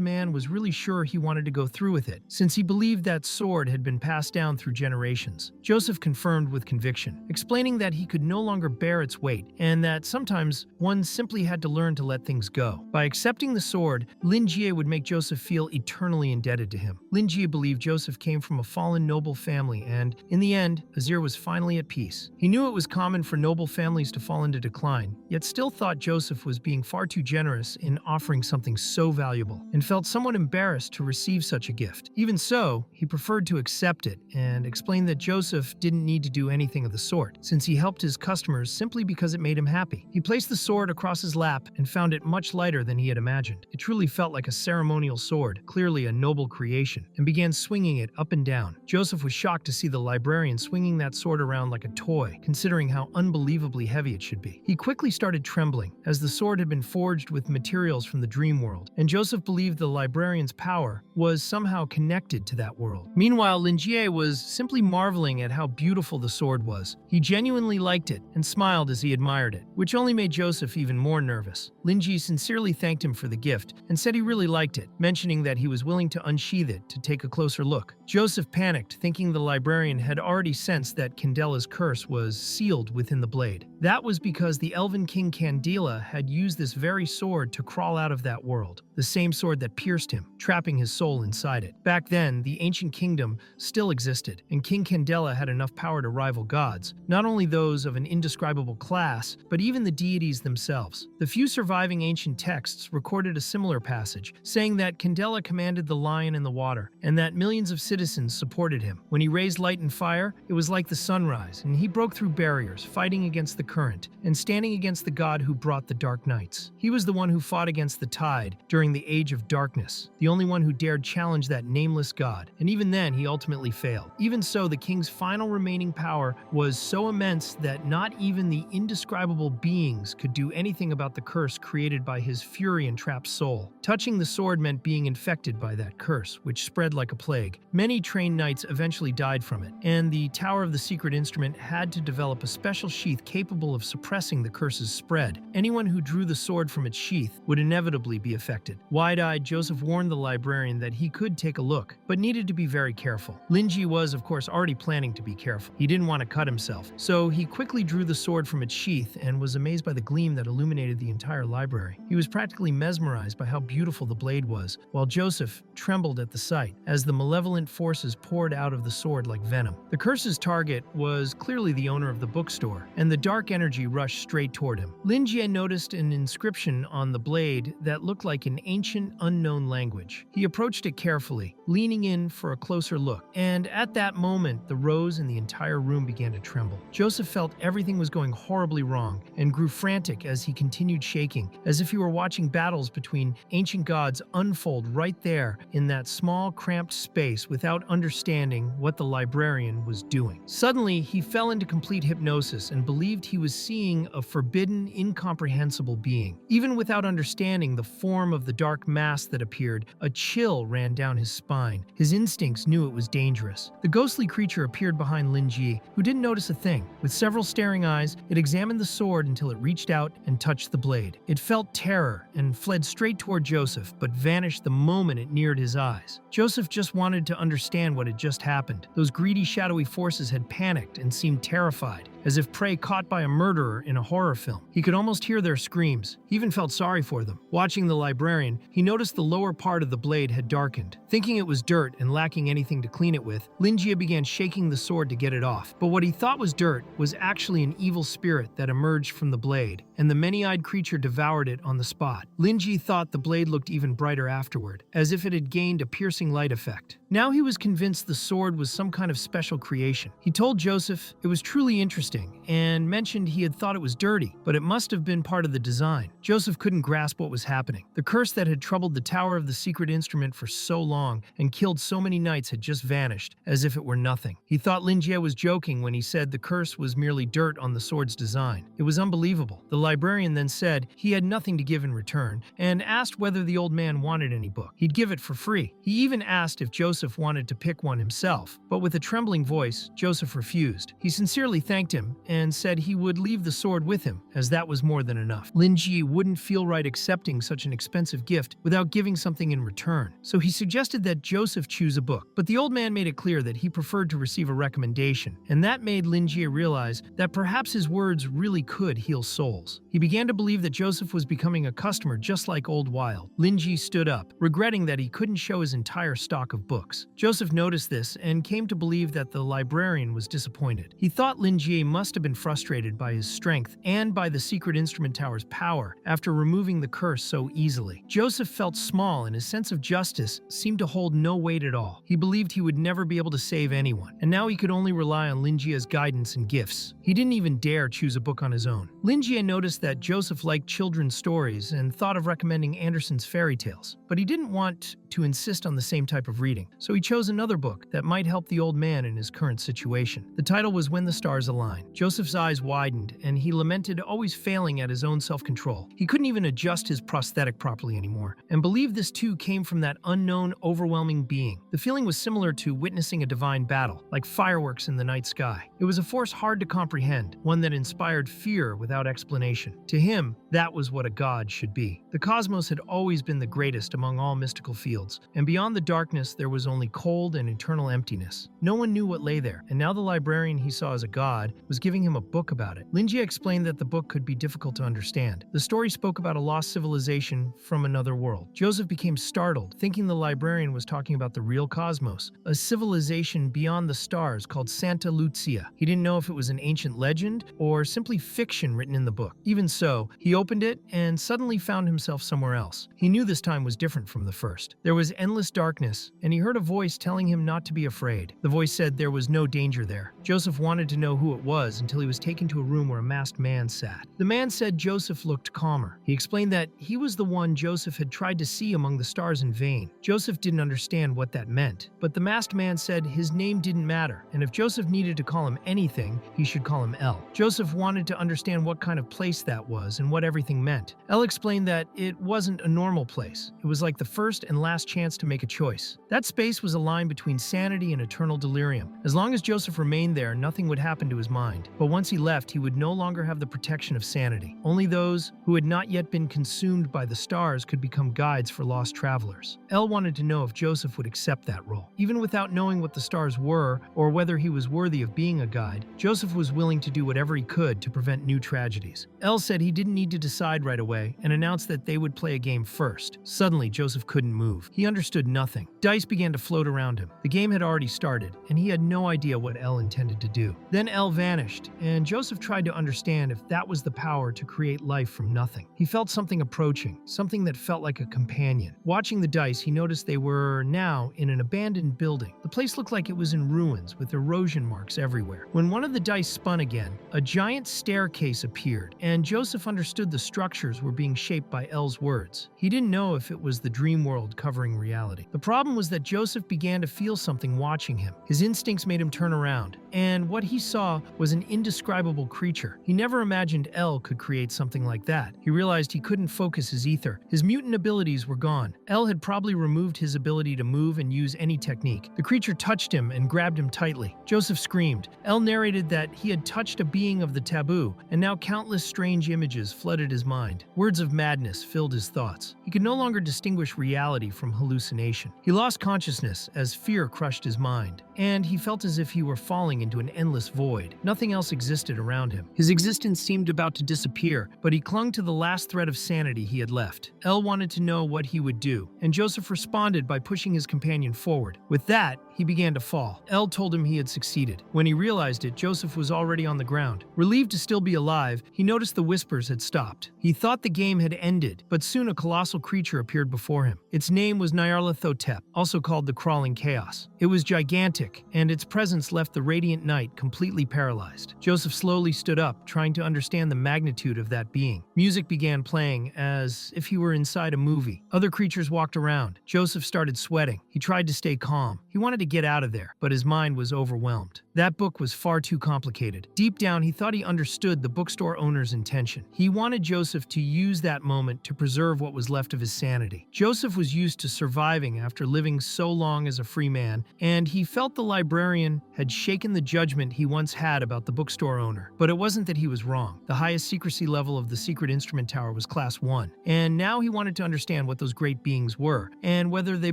man was really sure he wanted to go through with it, since he believed that sword had been passed down through generations. Joseph confirmed with conviction, explaining that he could no longer bear its weight and that sometimes one simply had to learn to let things go. By accepting the sword, Lingi would make Joseph feel eternally indebted to him. Lingi believed Joseph came from a fallen noble family, and in the end, Azir was finally at peace. He knew it was common for noble families to fall into decline, yet still thought Joseph was being far too generous in offering something so valuable, and felt somewhat embarrassed to receive such a gift. Even so, he preferred to accept it and explained that Joseph didn't need to do anything of the sort, since he helped his customers simply because it made him happy. He placed the sword across his lap and found it much lighter than he had imagined. It truly felt like a ceremonial sword, clearly a noble creation, and began swinging it up and down. Joseph was shocked to see the librarian swinging that sword around like a toy, considering how unbelievably heavy it should be. He quickly started trembling, as the sword had been forged with materials from the dream world, and Joseph believed the librarian's power was somehow connected to that world. Meanwhile, Lingi was simply marveling at how beautiful the sword was. He genuinely liked it and smiled as he admired it, which only made Joseph even more nervous. Lingi sincerely thanked him for the gift and said he really liked it, mentioning that he was willing to unsheath it to take a closer look. Joseph panicked, thinking the librarian had already sensed that Candela's curse was sealed within the blade. That was because the Elven King Candela had used this very sword to crawl out of that world, the same sword that pierced him, trapping his soul inside it. Back then, the ancient kingdom still existed, and King Candela had enough power to rival gods, not only those of an indescribable class, but even the deities themselves. The few surviving ancient texts recorded a similar passage, saying that Candela commanded the lion in the water, and that millions of citizens supported him. When he raised light and fire, it was like the sunrise, and he broke through barriers, fighting against the current and standing against the god who brought the dark nights. He was the one who fought against the tide during the Age of Darkness, the only one who dared challenge that nameless god, and even then he ultimately failed. Even so, the king's final remaining power was so immense that not even the indescribable beings could do anything about the curse created by his fury and trapped soul. Touching the sword meant being infected by that curse, which spread like a plague. Many trained knights eventually died from it, and the Tower of the Secret Instrument had to develop a special sheath capable of suppressing the curse's spread. Anyone who drew the sword from its sheath would inevitably be affected. Wide-eyed, Joseph warned the librarian that he could take a look, but needed to be very careful. Lingi was, of course, already planning to be careful. He didn't want to cut himself, so he quickly drew the sword from its sheath and was amazed by the gleam that illuminated the entire library. He was practically mesmerized by how beautiful the blade was, while Joseph trembled at the sight as the malevolent forces poured out of the sword like venom. The curse's target was clearly the owner of the bookstore, and the dark energy rushed straight toward him. Lingi noticed an inscription on the blade that looked like an ancient, unknown language. He approached it carefully, leaning in for a closer look, and at that moment, the rose in the entire room began to tremble. Joseph felt everything was going horribly wrong and grew frantic as he continued shaking, as if he were watching battles between ancient gods unfold right there in that small, cramped space without understanding what the librarian was doing. Suddenly, he fell into complete hypnosis and believed he was seeing a forbidden, incomprehensible being. Even without understanding the form of the dark mass that appeared, a chill ran down his spine. His instincts knew it was dangerous. The ghostly creature appeared behind Lingi, who didn't notice a thing. With several staring eyes, it examined the sword until it reached out and touched the blade. It felt terror and fled straight toward Joseph, but vanished the moment it neared his eyes. Joseph just wanted to understand what had just happened. Those greedy, shadowy forces had panicked and seemed terrified, as if prey caught by a murderer in a horror film. He could almost hear their screams. He even felt sorry for them. Watching the librarian, he noticed the lower part of the blade had darkened. Thinking it was dirt and lacking anything to clean it with, Lingi began shaking the sword to get it off. But what he thought was dirt was actually an evil spirit that emerged from the blade, and the many-eyed creature devoured it on the spot. Lingi thought the blade looked even brighter afterward, as if it had gained a piercing light effect. Now he was convinced the sword was some kind of special creation. He told Joseph it was truly interesting and mentioned he had thought it was dirty, but it must have been part of the design. Joseph couldn't grasp what was happening. The curse that had troubled the Tower of the Secret Instrument for so long and killed so many knights had just vanished, as if it were nothing. He thought Lingi was joking when he said the curse was merely dirt on the sword's design. It was unbelievable. The librarian then said he had nothing to give in return and asked whether the old man wanted any book. He'd give it for free. He even asked if Joseph wanted to pick one himself, but with a trembling voice, Joseph refused. He sincerely thanked him and said he would leave the sword with him, as that was more than enough. Lingi wouldn't feel right accepting such an expensive gift without giving something in return, so he suggested that Joseph choose a book. But the old man made it clear that he preferred to receive a recommendation, and that made Lingi realize that perhaps his words really could heal souls. He began to believe that Joseph was becoming a customer just like Old Wild. Lingi stood up, regretting that he couldn't show his entire stock of books. Joseph noticed this and came to believe that the librarian was disappointed. He thought Lingi must have been frustrated by his strength and by the Secret Instrument Tower's power after removing the curse so easily. Joseph felt small and his sense of justice seemed to hold no weight at all. He believed he would never be able to save anyone, and now he could only rely on Lingi's guidance and gifts. He didn't even dare choose a book on his own. Lingi noticed that Joseph liked children's stories and thought of recommending Andersen's fairy tales, but he didn't want to insist on the same type of reading, so he chose another book that might help the old man in his current situation. The title was When the Stars Align. Joseph's eyes widened, and he lamented always failing at his own self-control. He couldn't even adjust his prosthetic properly anymore, and believed this too came from that unknown, overwhelming being. The feeling was similar to witnessing a divine battle, like fireworks in the night sky. It was a force hard to comprehend, one that inspired fear without explanation. To him, that was what a god should be. The cosmos had always been the greatest among all mystical fields, and beyond the darkness there was only cold and eternal emptiness. No one knew what lay there, and now the librarian he saw as a god was giving him a book about it. Lingi explained that the book could be difficult to understand. The story spoke about a lost civilization from another world. Joseph became startled, thinking the librarian was talking about the real cosmos, a civilization beyond the stars called Santa Lucia. He didn't know if it was an ancient legend or simply fiction written in the book. Even so, he opened it and suddenly found himself somewhere else. He knew this time was different from the first. There was endless darkness, and he heard heard a voice telling him not to be afraid. The voice said there was no danger there. Joseph wanted to know who it was until he was taken to a room where a masked man sat. The man said Joseph looked calmer. He explained that he was the one Joseph had tried to see among the stars in vain. Joseph didn't understand what that meant, but the masked man said his name didn't matter, and if Joseph needed to call him anything, he should call him El. Joseph wanted to understand what kind of place that was and what everything meant. El explained that it wasn't a normal place. It was like the first and last chance to make a choice. That space was a line between sanity and eternal delirium. As long as Joseph remained there, nothing would happen to his mind. But once he left, he would no longer have the protection of sanity. Only those who had not yet been consumed by the stars could become guides for lost travelers. El wanted to know if Joseph would accept that role. Even without knowing what the stars were or whether he was worthy of being a guide, Joseph was willing to do whatever he could to prevent new tragedies. El said he didn't need to decide right away and announced that they would play a game first. Suddenly, Joseph couldn't move. He understood nothing. Dice began to float around him. The game had already started, and he had no idea what El intended to do. Then El vanished, and Joseph tried to understand if that was the power to create life from nothing. He felt something approaching, something that felt like a companion. Watching the dice, he noticed they were now in an abandoned building. The place looked like it was in ruins, with erosion marks everywhere. When one of the dice spun again, a giant staircase appeared, and Joseph understood the structures were being shaped by El's words. He didn't know if it was the dream world covering reality. The problem was that Joseph began to feel something watching him. His instincts made him turn around, and what he saw was an indescribable creature. He never imagined El could create something like that. He realized he couldn't focus his ether. His mutant abilities were gone. El had probably removed his ability to move and use any technique. The creature touched him and grabbed him tightly. Joseph screamed. El narrated that he had touched a being of the taboo, and now countless strange images flooded his mind. Words of madness filled his thoughts. He could no longer distinguish reality from hallucination. He lost consciousness as fear crushed his mind, and he felt as if he were falling into an endless void. Nothing else existed around him. His existence seemed about to disappear, but he clung to the last thread of sanity he had left. El wanted to know what he would do, and Joseph responded by pushing his companion forward. With that, he began to fall. El told him he had succeeded. When he realized it, Joseph was already on the ground. Relieved to still be alive, he noticed the whispers had stopped. He thought the game had ended, but soon a colossal creature appeared before him. Its name was Nyarlathotep, also called the Crawling Chaos. It was gigantic, and its presence left the radiant night completely paralyzed. Joseph slowly stood up, trying to understand the magnitude of that being. Music began playing as if he were inside a movie. Other creatures walked around. Joseph started sweating. He tried to stay calm. He wanted to get out of there, but his mind was overwhelmed. That book was far too complicated. Deep down, he thought he understood the bookstore owner's intention. He wanted Joseph to use that moment to preserve what was left of his sanity. Joseph was used to surviving after living so long as a free man, and he felt the librarian had shaken the judgment he once had about the bookstore owner. But it wasn't that he was wrong. The highest secrecy level of the secret instrument tower was Class 1, and now he wanted to understand what those great beings were, and whether they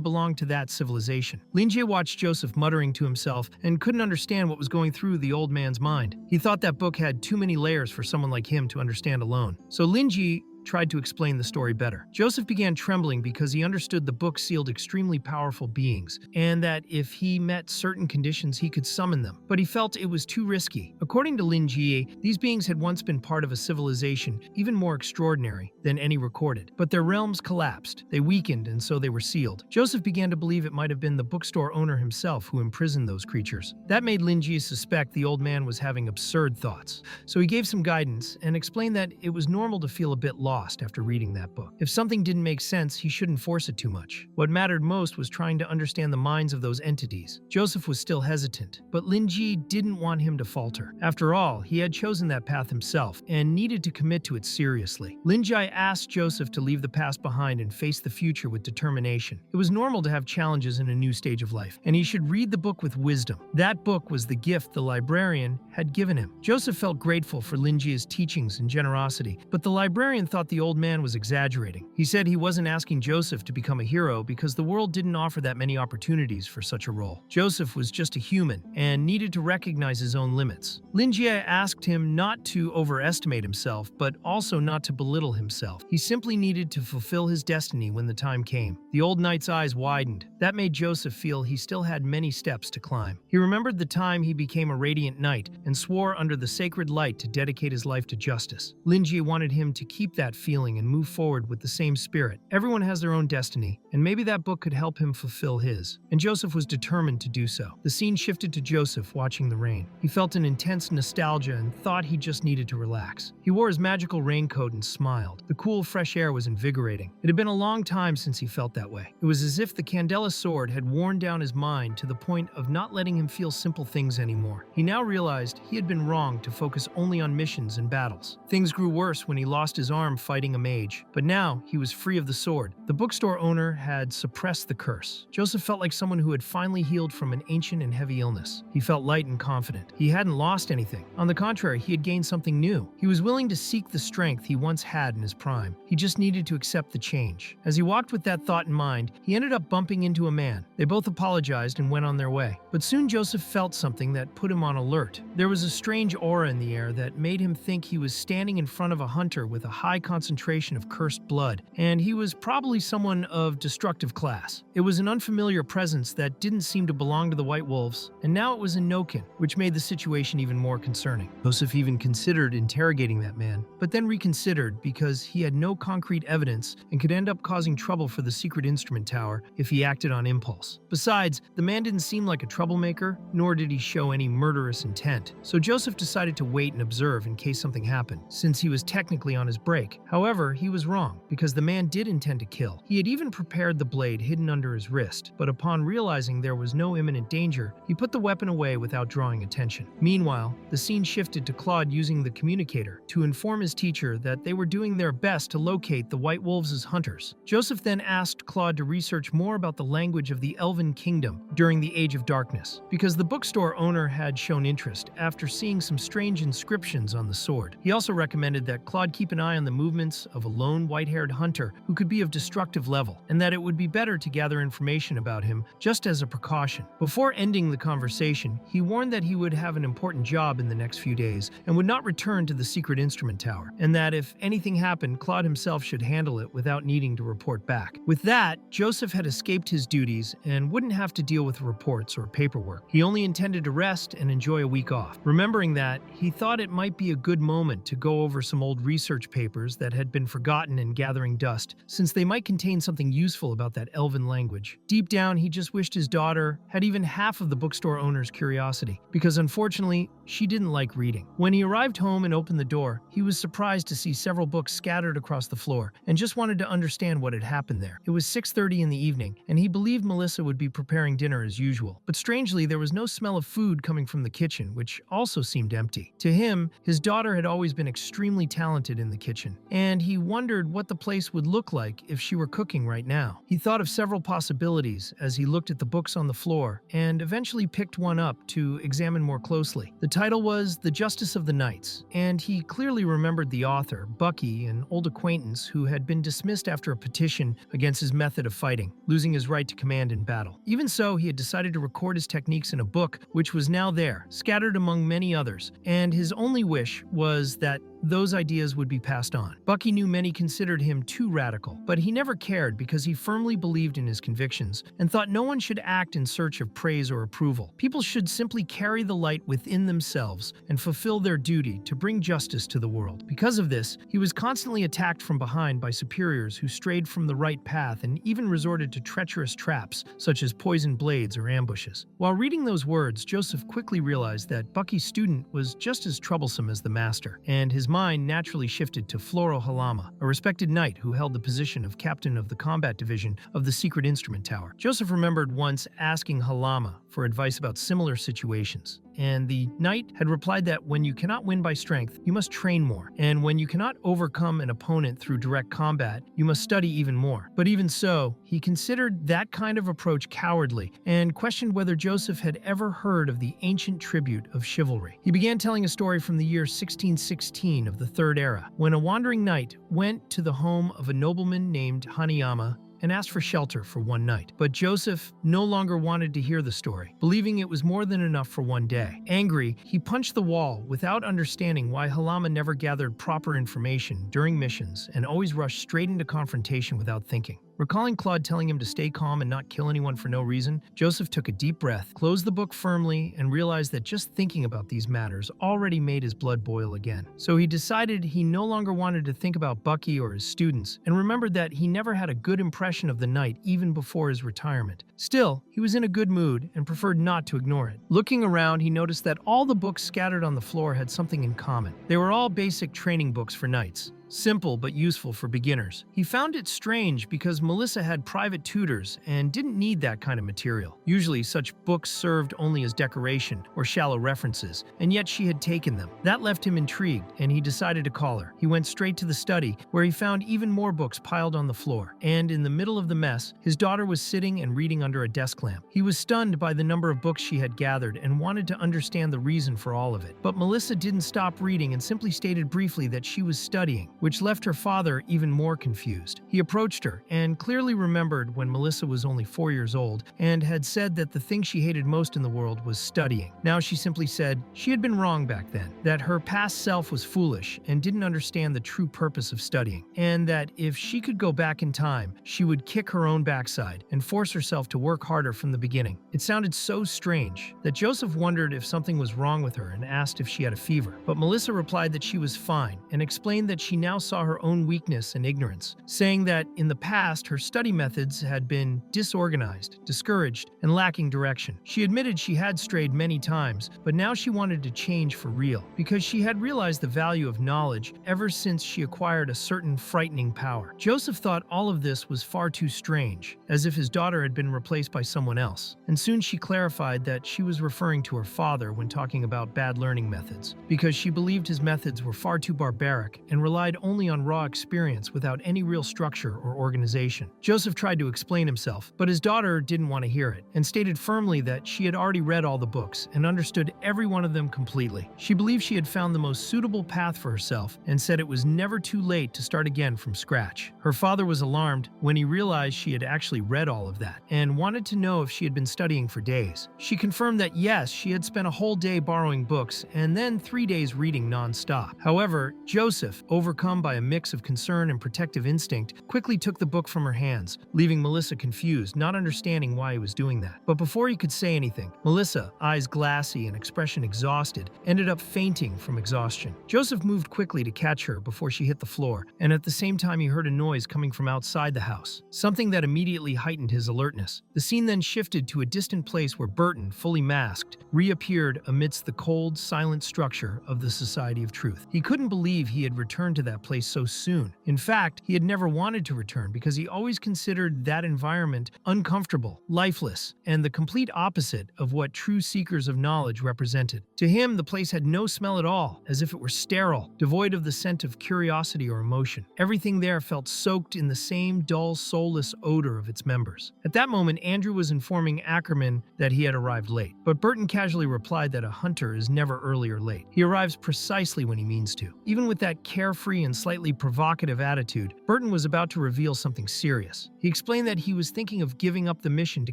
belonged to that civilization. Lingi watched Joseph muttering to himself and couldn't understand what was going through the old man's mind. He thought that book had too many layers for someone like him to understand alone. So Lingi tried to explain the story better. Joseph began trembling because he understood the book sealed extremely powerful beings, and that if he met certain conditions, he could summon them. But he felt it was too risky. According to Lingi, these beings had once been part of a civilization even more extraordinary than any recorded. But their realms collapsed. They weakened, and so they were sealed. Joseph began to believe it might have been the bookstore owner himself who imprisoned those creatures. That made Lingi suspect the old man was having absurd thoughts. So he gave some guidance and explained that it was normal to feel a bit lost after reading that book. If something didn't make sense, he shouldn't force it too much. What mattered most was trying to understand the minds of those entities. Joseph was still hesitant, but Lingi didn't want him to falter. After all, he had chosen that path himself and needed to commit to it seriously. Lingi asked Joseph to leave the past behind and face the future with determination. It was normal to have challenges in a new stage of life, and he should read the book with wisdom. That book was the gift the librarian had given him. Joseph felt grateful for Lingi's teachings and generosity, but the librarian thought the old man was exaggerating. He said he wasn't asking Joseph to become a hero because the world didn't offer that many opportunities for such a role. Joseph was just a human and needed to recognize his own limits. Lingi asked him not to overestimate himself, but also not to belittle himself. He simply needed to fulfill his destiny when the time came. The old knight's eyes widened. That made Joseph feel he still had many steps to climb. He remembered the time he became a radiant knight and swore under the sacred light to dedicate his life to justice. Lingi wanted him to keep that that feeling and move forward with the same spirit. Everyone has their own destiny, and maybe that book could help him fulfill his. And Joseph was determined to do so. The scene shifted to Joseph watching the rain. He felt an intense nostalgia and thought he just needed to relax. He wore his magical raincoat and smiled. The cool, fresh air was invigorating. It had been a long time since he felt that way. It was as if the Candela sword had worn down his mind to the point of not letting him feel simple things anymore. He now realized he had been wrong to focus only on missions and battles. Things grew worse when he lost his arm fighting a mage, but now he was free of the sword. The bookstore owner had suppressed the curse. Joseph felt like someone who had finally healed from an ancient and heavy illness. He felt light and confident. He hadn't lost anything. On the contrary, he had gained something new. He was willing to seek the strength he once had in his prime. He just needed to accept the change. As he walked with that thought in mind, he ended up bumping into a man. They both apologized and went on their way. But soon Joseph felt something that put him on alert. There was a strange aura in the air that made him think he was standing in front of a hunter with a high concentration of cursed blood, and he was probably someone of destructive class. It was an unfamiliar presence that didn't seem to belong to the White Wolves, and now it was in Noken, which made the situation even more concerning. Joseph even considered interrogating that man, but then reconsidered because he had no concrete evidence and could end up causing trouble for the secret instrument tower if he acted on impulse. Besides, the man didn't seem like a troublemaker, nor did he show any murderous intent, so Joseph decided to wait and observe in case something happened, since he was technically on his break. However, he was wrong, because the man did intend to kill. He had even prepared the blade hidden under his wrist, but upon realizing there was no imminent danger, he put the weapon away without drawing attention. Meanwhile, the scene shifted to Claude using the communicator to inform his teacher that they were doing their best to locate the White Wolves' hunters. Joseph then asked Claude to research more about the language of the Elven Kingdom during the Age of Darkness, because the bookstore owner had shown interest after seeing some strange inscriptions on the sword. He also recommended that Claude keep an eye on the movements of a lone white-haired hunter who could be of destructive level, and that it would be better to gather information about him just as a precaution. Before ending the conversation, he warned that he would have an important job in the next few days and would not return to the secret instrument tower, and that if anything happened, Claude himself should handle it without needing to report back. With that, Joseph had escaped his duties and wouldn't have to deal with reports or paperwork. He only intended to rest and enjoy a week off. Remembering that, he thought it might be a good moment to go over some old research papers that had been forgotten and gathering dust, since they might contain something useful about that elven language. Deep down, he just wished his daughter had even half of the bookstore owner's curiosity, because unfortunately, she didn't like reading. When he arrived home and opened the door, he was surprised to see several books scattered across the floor, and just wanted to understand what had happened there. It was 6:30 in the evening, and he believed Melissa would be preparing dinner as usual. But strangely, there was no smell of food coming from the kitchen, which also seemed empty. To him, his daughter had always been extremely talented in the kitchen, and he wondered what the place would look like if she were cooking right now. He thought of several possibilities as he looked at the books on the floor, and eventually picked one up to examine more closely. The title was The Justice of the Knights, and he clearly remembered the author, Bucky, an old acquaintance who had been dismissed after a petition against his method of fighting, losing his right to command in battle. Even so, he had decided to record his techniques in a book, which was now there, scattered among many others, and his only wish was that those ideas would be passed on. Bucky knew many considered him too radical, but he never cared because he firmly believed in his convictions and thought no one should act in search of praise or approval. People should simply carry the light within themselves and fulfill their duty to bring justice to the world. Because of this, he was constantly attacked from behind by superiors who strayed from the right path and even resorted to treacherous traps, such as poisoned blades or ambushes. While reading those words, Joseph quickly realized that Bucky's student was just as troublesome as the master, and his mind naturally shifted to Floro Halama, a respected knight who held the position of captain of the combat division of the secret instrument tower. Joseph remembered once asking Halama for advice about similar situations, and the knight had replied that when you cannot win by strength, you must train more, and when you cannot overcome an opponent through direct combat, you must study even more. But even so, he considered that kind of approach cowardly and questioned whether Joseph had ever heard of the ancient tribute of chivalry. He began telling a story from the year 1616 of the Third Era, when a wandering knight went to the home of a nobleman named Hanayama and asked for shelter for one night. But Joseph no longer wanted to hear the story, believing it was more than enough for one day. Angry, he punched the wall without understanding why Halama never gathered proper information during missions and always rushed straight into confrontation without thinking. Recalling Claude telling him to stay calm and not kill anyone for no reason, Joseph took a deep breath, closed the book firmly, and realized that just thinking about these matters already made his blood boil again. So he decided he no longer wanted to think about Bucky or his students, and remembered that he never had a good impression of the night even before his retirement. Still, he was in a good mood and preferred not to ignore it. Looking around, he noticed that all the books scattered on the floor had something in common. They were all basic training books for knights. Simple but useful for beginners. He found it strange because Melissa had private tutors and didn't need that kind of material. Usually, such books served only as decoration or shallow references, and yet she had taken them. That left him intrigued, and he decided to call her. He went straight to the study, where he found even more books piled on the floor, and in the middle of the mess, his daughter was sitting and reading under a desk lamp. He was stunned by the number of books she had gathered and wanted to understand the reason for all of it. But Melissa didn't stop reading and simply stated briefly that she was studying, which left her father even more confused. He approached her and clearly remembered when Melissa was only 4 years old and had said that the thing she hated most in the world was studying. Now she simply said she had been wrong back then, that her past self was foolish and didn't understand the true purpose of studying, and that if she could go back in time, she would kick her own backside and force herself to work harder from the beginning. It sounded so strange that Joseph wondered if something was wrong with her and asked if she had a fever. But Melissa replied that she was fine and explained that she now saw her own weakness and ignorance, saying that in the past her study methods had been disorganized, discouraged, and lacking direction. She admitted she had strayed many times, but now she wanted to change for real, because she had realized the value of knowledge ever since she acquired a certain frightening power. Joseph thought all of this was far too strange, as if his daughter had been replaced by someone else, and soon she clarified that she was referring to her father when talking about bad learning methods, because she believed his methods were far too barbaric and relied only on raw experience without any real structure or organization. Joseph tried to explain himself, but his daughter didn't want to hear it, and stated firmly that she had already read all the books and understood every one of them completely. She believed she had found the most suitable path for herself and said it was never too late to start again from scratch. Her father was alarmed when he realized she had actually read all of that and wanted to know if she had been studying for days. She confirmed that yes, she had spent a whole day borrowing books and then 3 days reading non-stop. However, Joseph, overcome by a mix of concern and protective instinct, quickly took the book from her hands, leaving Melissa confused, not understanding why he was doing that. But before he could say anything, Melissa, eyes glassy and expression exhausted, ended up fainting from exhaustion. Joseph moved quickly to catch her before she hit the floor, and at the same time he heard a noise coming from outside the house, something that immediately heightened his alertness. The scene then shifted to a distant place where Burton, fully masked, reappeared amidst the cold, silent structure of the Society of Truth. He couldn't believe he had returned to that place so soon. In fact, he had never wanted to return because he always considered that environment uncomfortable, lifeless, and the complete opposite of what true seekers of knowledge represented. To him, the place had no smell at all, as if it were sterile, devoid of the scent of curiosity or emotion. Everything there felt soaked in the same dull, soulless odor of its members. At that moment, Andrew was informing Ackerman that he had arrived late, but Burton casually replied that a hunter is never early or late. He arrives precisely when he means to. Even with that carefree and slightly provocative attitude, Burton was about to reveal something serious. He explained that he was thinking of giving up the mission to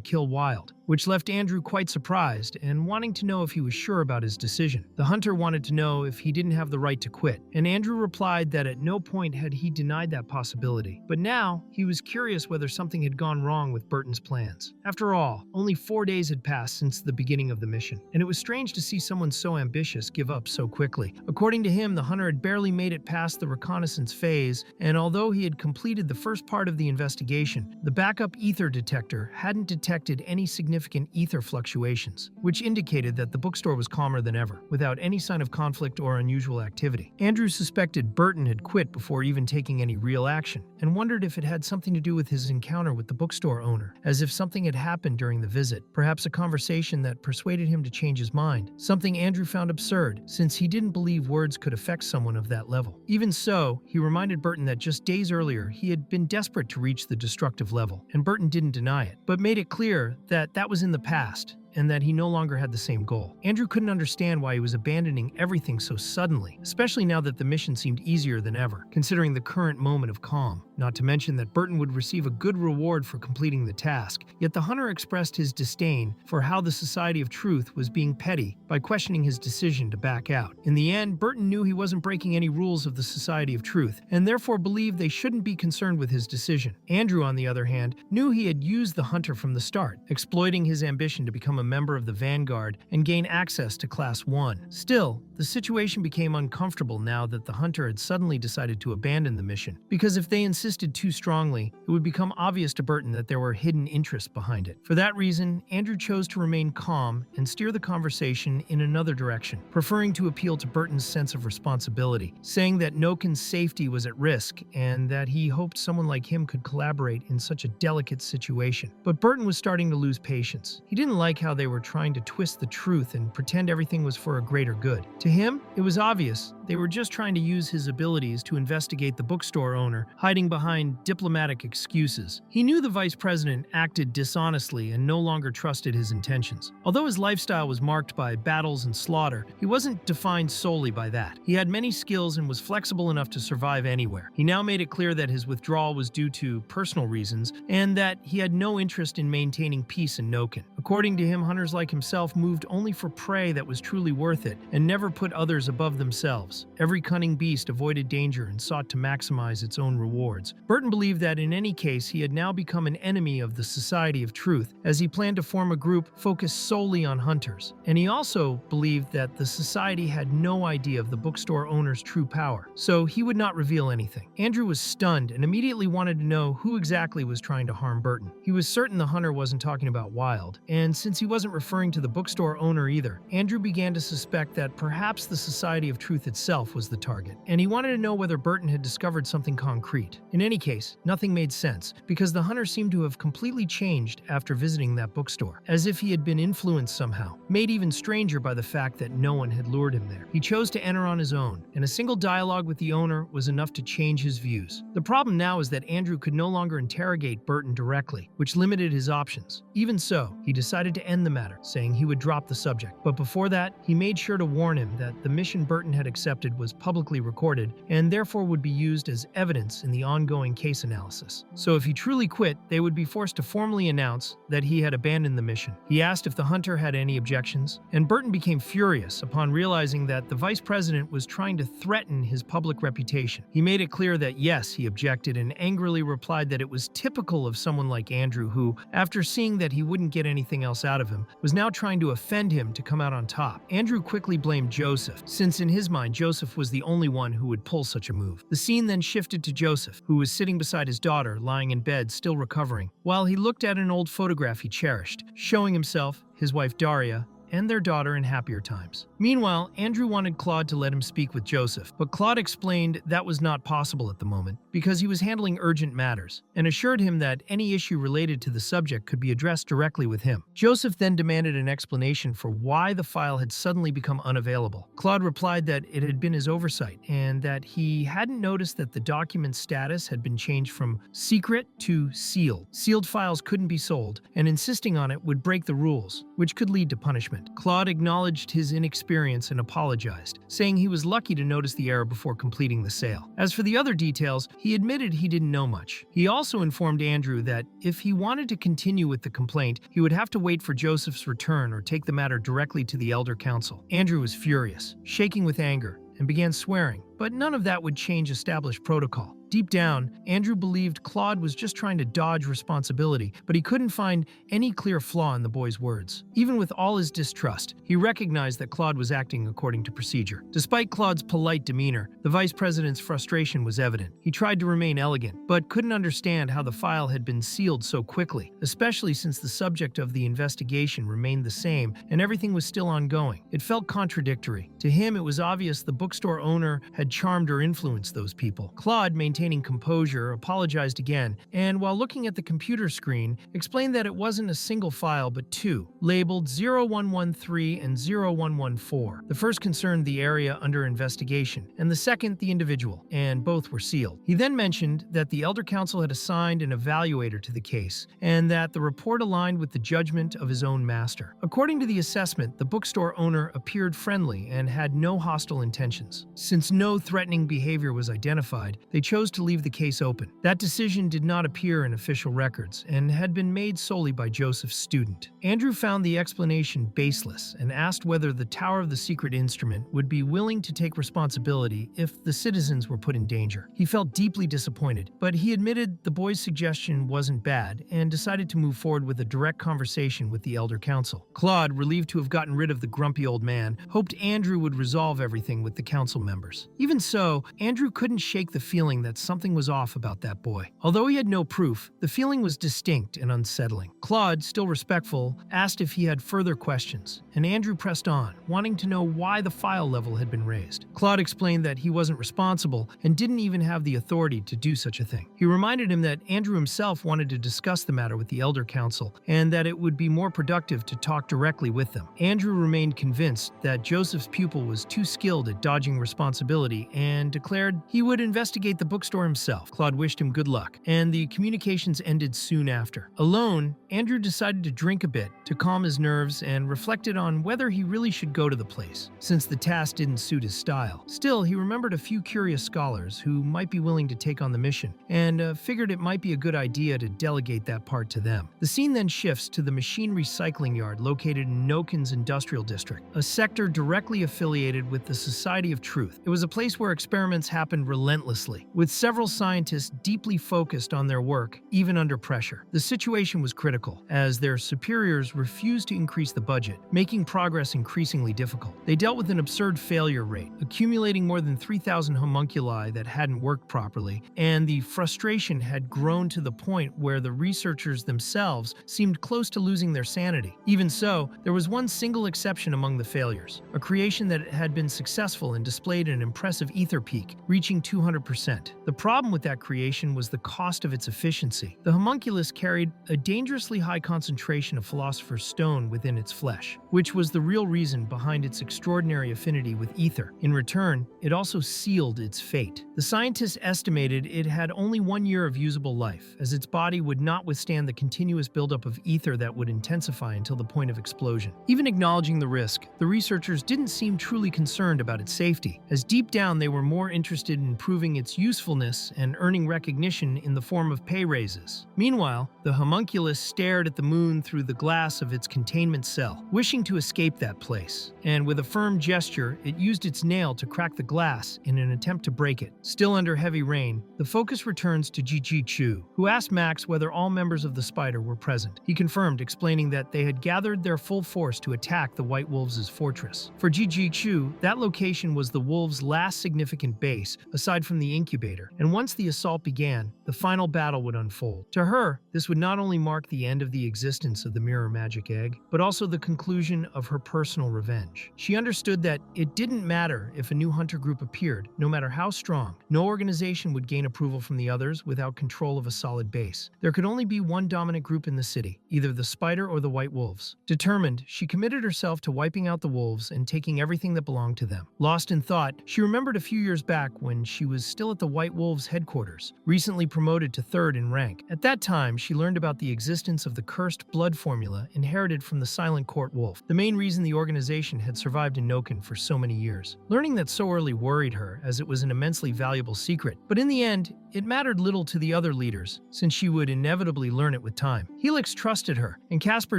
kill Wild, which left Andrew quite surprised and wanting to know if he was sure about his decision. The hunter wanted to know if he didn't have the right to quit, and Andrew replied that at no point had he denied that possibility. But now, he was curious whether something had gone wrong with Burton's plans. After all, only 4 days had passed since the beginning of the mission, and it was strange to see someone so ambitious give up so quickly. According to him, the hunter had barely made it past the reconnaissance phase, and although he had completed the first part of the investigation, the backup ether detector hadn't detected any significant ether fluctuations, which indicated that the bookstore was calmer than ever, without any sign of conflict or unusual activity. Andrew suspected Burton had quit before even taking any real action, and wondered if it had something to do with his encounter with the bookstore owner, as if something had happened during the visit, perhaps a conversation that persuaded him to change his mind, something Andrew found absurd, since he didn't believe words could affect someone of that level. Even so, he reminded Burton that just days earlier he had been desperate to reach the destructive level, and Burton didn't deny it, but made it clear that that was in the past, and that he no longer had the same goal. Andrew couldn't understand why he was abandoning everything so suddenly, especially now that the mission seemed easier than ever, considering the current moment of calm. Not to mention that Burton would receive a good reward for completing the task, yet the hunter expressed his disdain for how the Society of Truth was being petty by questioning his decision to back out. In the end, Burton knew he wasn't breaking any rules of the Society of Truth, and therefore believed they shouldn't be concerned with his decision. Andrew, on the other hand, knew he had used the hunter from the start, exploiting his ambition to become a member of the Vanguard and gain access to Class 1. Still, the situation became uncomfortable now that the hunter had suddenly decided to abandon the mission, because if they insisted too strongly, it would become obvious to Burton that there were hidden interests behind it. For that reason, Andrew chose to remain calm and steer the conversation in another direction, preferring to appeal to Burton's sense of responsibility, saying that Noken's safety was at risk and that he hoped someone like him could collaborate in such a delicate situation. But Burton was starting to lose patience. He didn't like how they were trying to twist the truth and pretend everything was for a greater good. To him, it was obvious they were just trying to use his abilities to investigate the bookstore owner, hiding behind diplomatic excuses. He knew the vice president acted dishonestly and no longer trusted his intentions. Although his lifestyle was marked by battles and slaughter, he wasn't defined solely by that. He had many skills and was flexible enough to survive anywhere. He now made it clear that his withdrawal was due to personal reasons and that he had no interest in maintaining peace in Noken. According to him, hunters like himself moved only for prey that was truly worth it and never put others above themselves. Every cunning beast avoided danger and sought to maximize its own rewards. Burton believed that in any case he had now become an enemy of the Society of Truth, as he planned to form a group focused solely on hunters. And he also believed that the Society had no idea of the bookstore owner's true power, so he would not reveal anything. Andrew was stunned and immediately wanted to know who exactly was trying to harm Burton. He was certain the hunter wasn't talking about Wild, and since he wasn't referring to the bookstore owner either, Andrew began to suspect that perhaps the Society of Truth itself was the target, and he wanted to know whether Burton had discovered something concrete. In any case, nothing made sense, because the hunter seemed to have completely changed after visiting that bookstore, as if he had been influenced somehow, made even stranger by the fact that no one had lured him there. He chose to enter on his own, and a single dialogue with the owner was enough to change his views. The problem now is that Andrew could no longer interrogate Burton directly, which limited his options. Even so, he decided to end the matter, saying he would drop the subject. But before that, he made sure to warn him that the mission Burton had accepted was publicly recorded and therefore would be used as evidence in the ongoing case analysis. So if he truly quit, they would be forced to formally announce that he had abandoned the mission. He asked if the hunter had any objections, and Burton became furious upon realizing that the vice president was trying to threaten his public reputation. He made it clear that yes, he objected, and angrily replied that it was typical of someone like Andrew who, after seeing that he wouldn't get anything else out of him, was now trying to offend him to come out on top. Andrew quickly blamed Joseph, since in his mind Joseph was the only one who would pull such a move. The scene then shifted to Joseph, who was sitting beside his daughter, lying in bed, still recovering, while he looked at an old photograph he cherished, showing himself, his wife Daria, and their daughter in happier times. Meanwhile, Andrew wanted Claude to let him speak with Joseph, but Claude explained that was not possible at the moment because he was handling urgent matters, and assured him that any issue related to the subject could be addressed directly with him. Joseph then demanded an explanation for why the file had suddenly become unavailable. Claude replied that it had been his oversight, and that he hadn't noticed that the document's status had been changed from secret to sealed. Sealed files couldn't be sold, and insisting on it would break the rules, which could lead to punishment. Claude acknowledged his inexperience and apologized, saying he was lucky to notice the error before completing the sale. As for the other details, he admitted he didn't know much. He also informed Andrew that if he wanted to continue with the complaint, he would have to wait for Joseph's return or take the matter directly to the Elder Council. Andrew was furious, shaking with anger, and began swearing, but none of that would change established protocol. Deep down, Andrew believed Claude was just trying to dodge responsibility, but he couldn't find any clear flaw in the boy's words. Even with all his distrust, he recognized that Claude was acting according to procedure. Despite Claude's polite demeanor, the vice president's frustration was evident. He tried to remain elegant, but couldn't understand how the file had been sealed so quickly, especially since the subject of the investigation remained the same and everything was still ongoing. It felt contradictory. To him, it was obvious the bookstore owner had charmed or influenced those people. Claude, maintaining composure, apologized again, and while looking at the computer screen, explained that it wasn't a single file but two, labeled 0113 and 0114. The first concerned the area under investigation, and the second the individual, and both were sealed. He then mentioned that the Elder Council had assigned an evaluator to the case, and that the report aligned with the judgment of his own master. According to the assessment, the bookstore owner appeared friendly and had no hostile intentions. Since no threatening behavior was identified, they chose to leave the case open. That decision did not appear in official records and had been made solely by Joseph's student. Andrew found the explanation baseless and asked whether the Tower of the Secret Instrument would be willing to take responsibility if the citizens were put in danger. He felt deeply disappointed, but he admitted the boy's suggestion wasn't bad and decided to move forward with a direct conversation with the Elder Council. Claude, relieved to have gotten rid of the grumpy old man, hoped Andrew would resolve everything with the council members. Even so, Andrew couldn't shake the feeling that something was off about that boy. Although he had no proof, the feeling was distinct and unsettling. Claude, still respectful, asked if he had further questions, and Andrew pressed on, wanting to know why the file level had been raised. Claude explained that he wasn't responsible and didn't even have the authority to do such a thing. He reminded him that Andrew himself wanted to discuss the matter with the Elder Council and that it would be more productive to talk directly with them. Andrew remained convinced that Joseph's pupil was too skilled at dodging responsibility and declared he would investigate the bookstore himself. Claude wished him good luck, and the communications ended soon after. Alone, Andrew decided to drink a bit to calm his nerves and reflected on whether he really should go to the place, since the task didn't suit his style. Still, he remembered a few curious scholars who might be willing to take on the mission, and figured it might be a good idea to delegate that part to them. The scene then shifts to the machine recycling yard located in Nokin's Industrial District, a sector directly affiliated with the Society of Truth. It was a place where experiments happened relentlessly, with several scientists deeply focused on their work, even under pressure. The situation was critical, as their superiors refused to increase the budget, making progress increasingly difficult. They dealt with an absurd failure rate, accumulating more than 3,000 homunculi that hadn't worked properly, and the frustration had grown to the point where the researchers themselves seemed close to losing their sanity. Even so, there was one single exception among the failures, a creation that had been successful and displayed an impressive ether peak, reaching 200%. The problem with that creation was the cost of its efficiency. The homunculus carried a dangerously high concentration of Philosopher's Stone within its flesh, which was the real reason behind its extraordinary affinity with ether. In return, it also sealed its fate. The scientists estimated it had only 1 year of usable life, as its body would not withstand the continuous buildup of ether that would intensify until the point of explosion. Even acknowledging the risk, the researchers didn't seem truly concerned about its safety, as deep down they were more interested in proving its usefulness and earning recognition in the form of pay raises. Meanwhile, the homunculus stared at the moon through the glass of its containment cell, wishing to escape that place, and with a firm gesture, it used its nail to crack the glass in an attempt to break it. Still under heavy rain, the focus returns to Ji Chu, who asked Max whether all members of the Spider were present. He confirmed, explaining that they had gathered their full force to attack the White Wolves' fortress. For Ji Chu, that location was the Wolves' last significant base, aside from the incubator, and once the assault began, the final battle would unfold. To her, this would not only mark the end of the existence of the Mirror Magic Egg, but also the conclusion of her personal revenge. She understood that it didn't matter if a new hunter group appeared, no matter how strong. No organization would gain approval from the others without control of a solid base. There could only be one dominant group in the city, either the Spider or the White Wolves. Determined, she committed herself to wiping out the wolves and taking everything that belonged to them. Lost in thought, she remembered a few years back when she was still at the White Wolves' headquarters, recently promoted to 3rd in rank. At that time, she learned about the existence of the cursed blood formula inherited from the Silent Court Wolf, the main reason the organization had survived in Nokin for so many years. Learning that so early worried her, as it was an immensely valuable secret, but in the end, it mattered little to the other leaders, since she would inevitably learn it with time. Helix trusted her, and Casper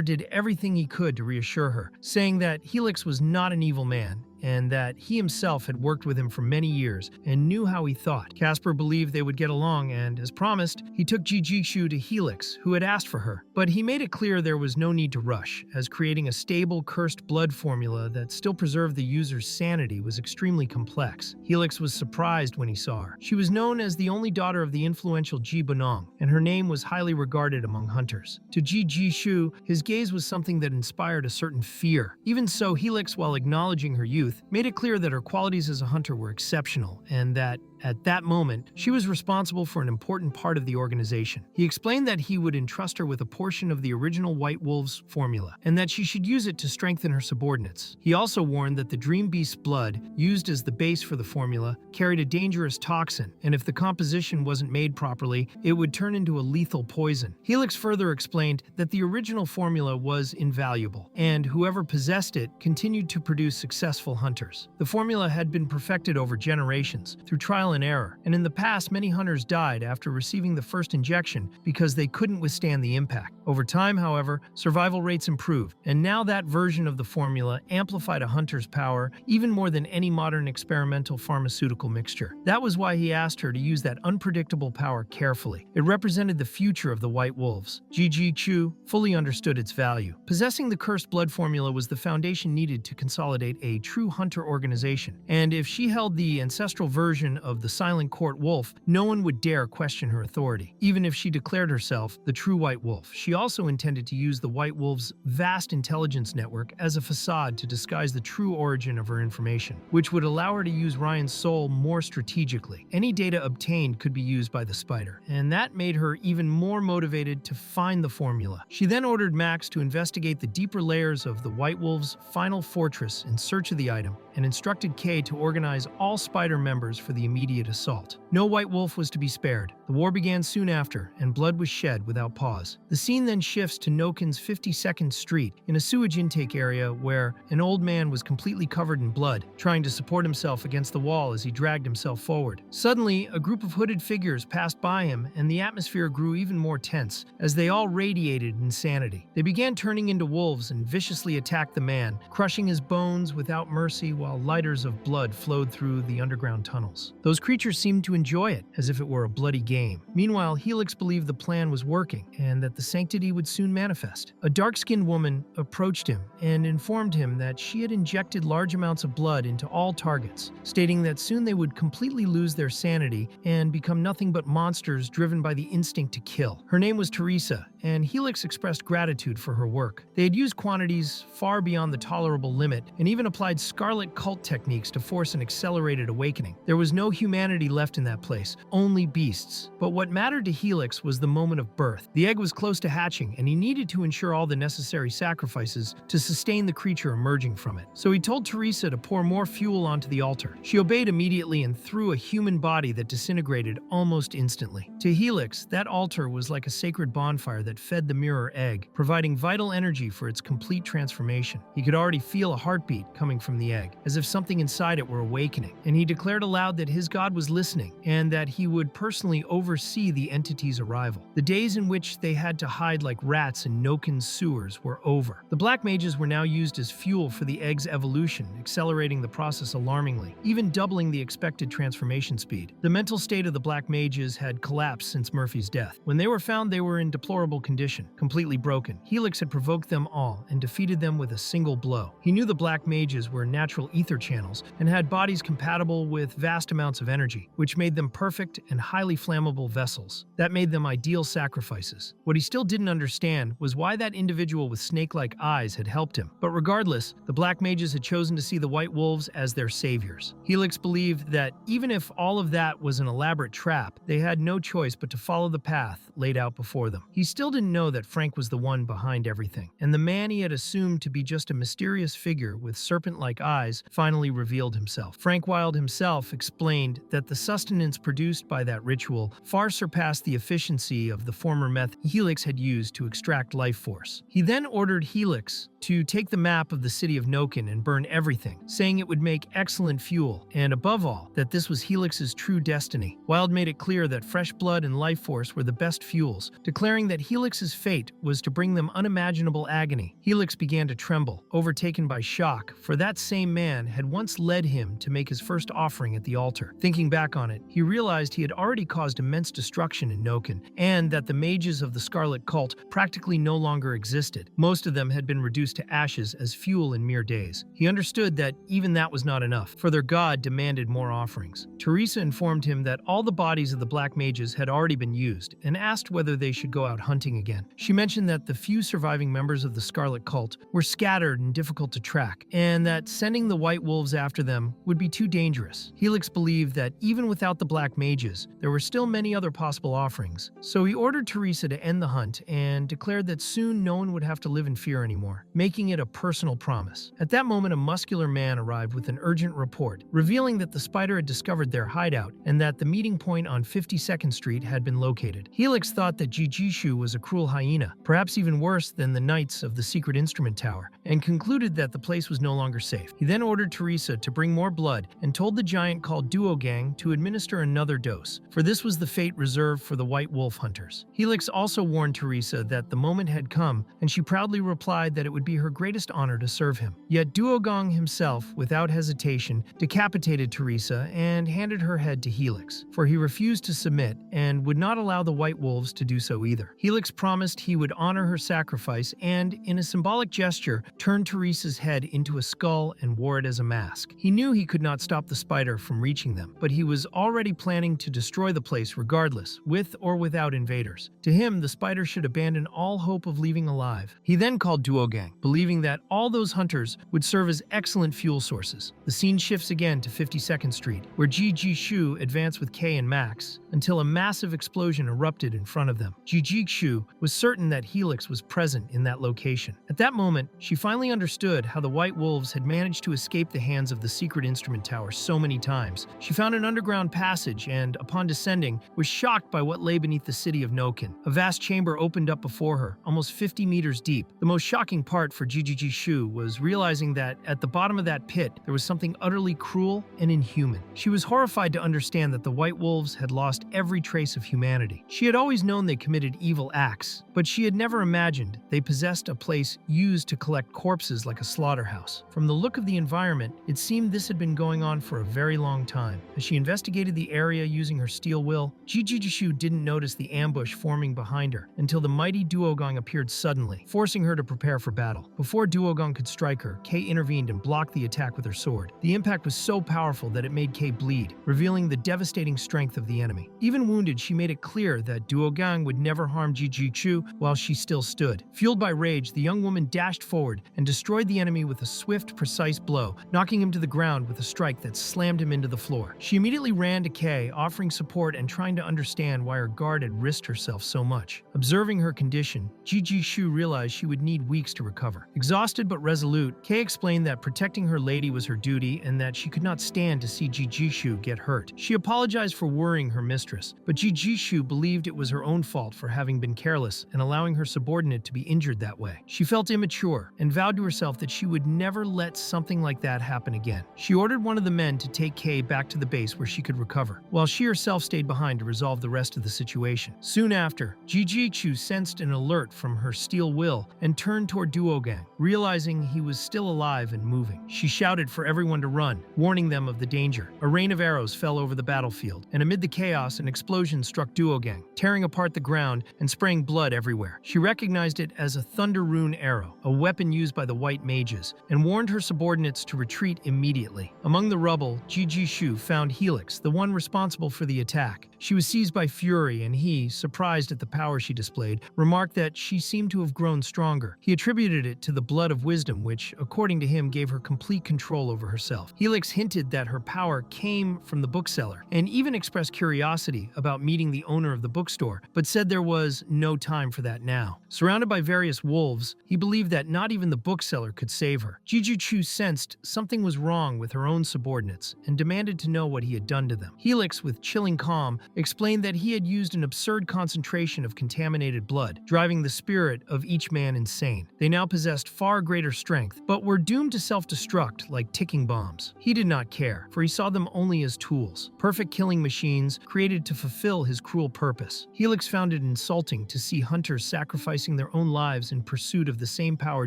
did everything he could to reassure her, saying that Helix was not an evil man, and that he himself had worked with him for many years and knew how he thought. Casper believed they would get along, and, as promised, he took Jijishu to Helix, who had asked for her. But he made it clear there was no need to rush, as creating a stable, cursed blood formula that still preserved the user's sanity was extremely complex. Helix was surprised when he saw her. She was known as the only daughter of the influential Ji Bunong, and her name was highly regarded among hunters. To Jijishu, his gaze was something that inspired a certain fear. Even so, Helix, while acknowledging her youth, truth, made it clear that her qualities as a hunter were exceptional and that, at that moment, she was responsible for an important part of the organization. He explained that he would entrust her with a portion of the original White Wolf's formula, and that she should use it to strengthen her subordinates. He also warned that the Dream Beast's blood, used as the base for the formula, carried a dangerous toxin, and if the composition wasn't made properly, it would turn into a lethal poison. Helix further explained that the original formula was invaluable, and whoever possessed it continued to produce successful hunters. The formula had been perfected over generations, through trial and error, and in the past many hunters died after receiving the first injection because they couldn't withstand the impact. Over time, however, survival rates improved, and now that version of the formula amplified a hunter's power even more than any modern experimental pharmaceutical mixture. That was why he asked her to use that unpredictable power carefully. It represented the future of the White Wolves. Ji Chu fully understood its value. Possessing the cursed blood formula was the foundation needed to consolidate a true hunter organization, and if she held the ancestral version of the Silent Court Wolf, no one would dare question her authority, even if she declared herself the true White Wolf. She also intended to use the White Wolf's vast intelligence network as a facade to disguise the true origin of her information, which would allow her to use Ryan's soul more strategically. Any data obtained could be used by the spider, and that made her even more motivated to find the formula. She then ordered Max to investigate the deeper layers of the White Wolf's final fortress in search of the item, and instructed Kay to organize all spider members for the immediate assault. No White Wolf was to be spared. The war began soon after, and blood was shed without pause. The scene then shifts to Nokin's 52nd Street, in a sewage intake area where an old man was completely covered in blood, trying to support himself against the wall as he dragged himself forward. Suddenly, a group of hooded figures passed by him, and the atmosphere grew even more tense, as they all radiated insanity. They began turning into wolves and viciously attacked the man, crushing his bones without mercy while lighters of blood flowed through the underground tunnels. Those creatures seemed to enjoy it, as if it were a bloody game. Meanwhile, Helix believed the plan was working, and that the sanctity would soon manifest. A dark-skinned woman approached him and informed him that she had injected large amounts of blood into all targets, stating that soon they would completely lose their sanity and become nothing but monsters driven by the instinct to kill. Her name was Teresa, and Helix expressed gratitude for her work. They had used quantities far beyond the tolerable limit, and even applied scarlet cult techniques to force an accelerated awakening. There was no humanity left in that place, only beasts. But what mattered to Helix was the moment of birth. The egg was close to hatching, and he needed to ensure all the necessary sacrifices to sustain the creature emerging from it. So he told Teresa to pour more fuel onto the altar. She obeyed immediately and threw a human body that disintegrated almost instantly. To Helix, that altar was like a sacred bonfire that fed the mirror egg, providing vital energy for its complete transformation. He could already feel a heartbeat coming from the egg, as if something inside it were awakening, and he declared aloud that his god was listening, and that he would personally oversee the entity's arrival. The days in which they had to hide like rats in Nokin's sewers were over. The black mages were now used as fuel for the egg's evolution, accelerating the process alarmingly, even doubling the expected transformation speed. The mental state of the black mages had collapsed since Murphy's death. When they were found, they were in deplorable condition, completely broken. Helix had provoked them all and defeated them with a single blow. He knew the black mages were natural ether channels and had bodies compatible with vast amounts of energy, which made them perfect and highly flammable vessels. That made them ideal sacrifices. What he still didn't understand was why that individual with snake-like eyes had helped him. But regardless, the black mages had chosen to see the White Wolves as their saviors. Helix believed that even if all of that was an elaborate trap, they had no choice but to follow the path laid out before them. He still didn't know that Frank was the one behind everything, and the man he had assumed to be just a mysterious figure with serpent-like eyes finally revealed himself. Frank Wilde himself explained that the sustenance produced by that ritual far surpassed the efficiency of the former method Helix had used to extract life force. He then ordered Helix to take the map of the city of Nokin and burn everything, saying it would make excellent fuel, and above all, that this was Helix's true destiny. Wilde made it clear that fresh blood and life force were the best fuels, declaring that Helix's fate was to bring them unimaginable agony. Helix began to tremble, overtaken by shock, for that same man had once led him to make his first offering at the altar. Thinking back on it, he realized he had already caused immense destruction in Noken, and that the mages of the Scarlet Cult practically no longer existed. Most of them had been reduced to ashes as fuel in mere days. He understood that even that was not enough, for their god demanded more offerings. Teresa informed him that all the bodies of the black mages had already been used, and asked whether they should go out hunting again. She mentioned that the few surviving members of the Scarlet Cult were scattered and difficult to track, and that sending the White Wolves after them would be too dangerous. Helix believed that even without the black mages, there were still many other possible offerings. So he ordered Teresa to end the hunt and declared that soon no one would have to live in fear anymore, making it a personal promise. At that moment, a muscular man arrived with an urgent report, revealing that the spider had discovered their hideout and that the meeting point on 52nd Street had been located. Helix thought that Jijishu was a cruel hyena, perhaps even worse than the knights of the secret instrument tower, and concluded that the place was no longer safe. He then ordered Teresa to bring more blood and told the giant called Duogang to administer another dose, for this was the fate reserved for the White Wolf hunters. Helix also warned Teresa that the moment had come, and she proudly replied that it would be her greatest honor to serve him. Yet Duogang himself, without hesitation, decapitated Teresa and handed her head to Helix, for he refused to submit and would not allow the White Wolves to do so either. Helix promised he would honor her sacrifice and, in a symbolic gesture, turned Teresa's head into a skull and wore it as a mask. He knew he could not stop the spider from reaching them, but he was already planning to destroy the place regardless, with or without invaders. To him, the spider should abandon all hope of leaving alive. He then called Duogang, believing that all those hunters would serve as excellent fuel sources. The scene shifts again to 52nd Street, where Jijishu advanced with Kay and Max, until a massive explosion erupted in front of them. Jijishu was certain that Helix was present in that location. At that moment, she finally understood how the White Wolves had managed to escape the hands of the secret instrument tower so many times. She found an underground passage and, upon descending, was shocked by what lay beneath the city of Noken. A vast chamber opened up before her, almost 50 meters deep. The most shocking part for Jijishu was realizing that at the bottom of that pit, there was something utterly cruel and inhuman. She was horrified to understand that the White Wolves had lost every trace of humanity. She had always known they committed evil acts, but she had never imagined they possessed a place used to collect corpses like a slaughterhouse. From the look of the environment, it seemed this had been going on for a very long time. As she investigated the area using her steel will, Jijishu didn't notice the ambush forming behind her until the mighty Duogang appeared suddenly, forcing her to prepare for battle. Before Duogang could strike her, Kay intervened and blocked the attack with her sword. The impact was so powerful that it made Kay bleed, revealing the devastating strength of the enemy. Even wounded, she made it clear that Duogang would never harm Jijishu while she still stood. Fueled by rage, the young woman dashed forward and destroyed the enemy with a swift, precise blow, knocking him to the ground with a strike that slammed him into the floor. She immediately ran to Kay, offering support and trying to understand why her guard had risked herself so much. Observing her condition, Jijishu realized she would need weeks to recover. Exhausted but resolute, Kay explained that protecting her lady was her duty and that she could not stand to see Jijishu get hurt. She apologized for worrying her mistress, but Jijishu believed it was her own fault for having been careless and allowing her subordinate to be injured that way. She felt immature and vowed to herself that she would never let something like that happen again. She ordered one of the men to take Kay back to the base where she could recover, while she herself stayed behind to resolve the rest of the situation. Soon after, Jijishu sensed an alert from her steel will and turned toward Duogang, realizing he was still alive and moving. She shouted for everyone to run, warning them of the danger. A rain of arrows fell over the battlefield, and amid the chaos, an explosion struck Duogang, tearing apart the ground and spraying blood everywhere. She recognized it as a Thunder Rune arrow, a weapon used by the White Mages, and warned her subordinates to retreat immediately. Among the rubble, Jijishu found Helix, the one responsible for the attack. She was seized by fury, and he, surprised at the power she displayed, remarked that she seemed to have grown stronger. He attributed it to the blood of wisdom, which, according to him, gave her complete control over herself. Helix hinted that her power came from the bookseller, and even expressed curiosity about meeting the owner of the bookstore, but said there was no time for that now. Surrounded by various wolves, he believed that not even the bookseller could save her. Jijishu sensed something was wrong with her own subordinates and demanded to know what he had done to them. Helix, with chilling calm, explained that he had used an absurd concentration of contaminated blood, driving the spirit of each man insane. They now possessed far greater strength, but were doomed to self-destruct like ticking bombs. He did not care, for he saw them only as tools, perfect killing machines created to fulfill his cruel purpose. Helix found it insulting to see hunters sacrificing their own lives in pursuit of the same power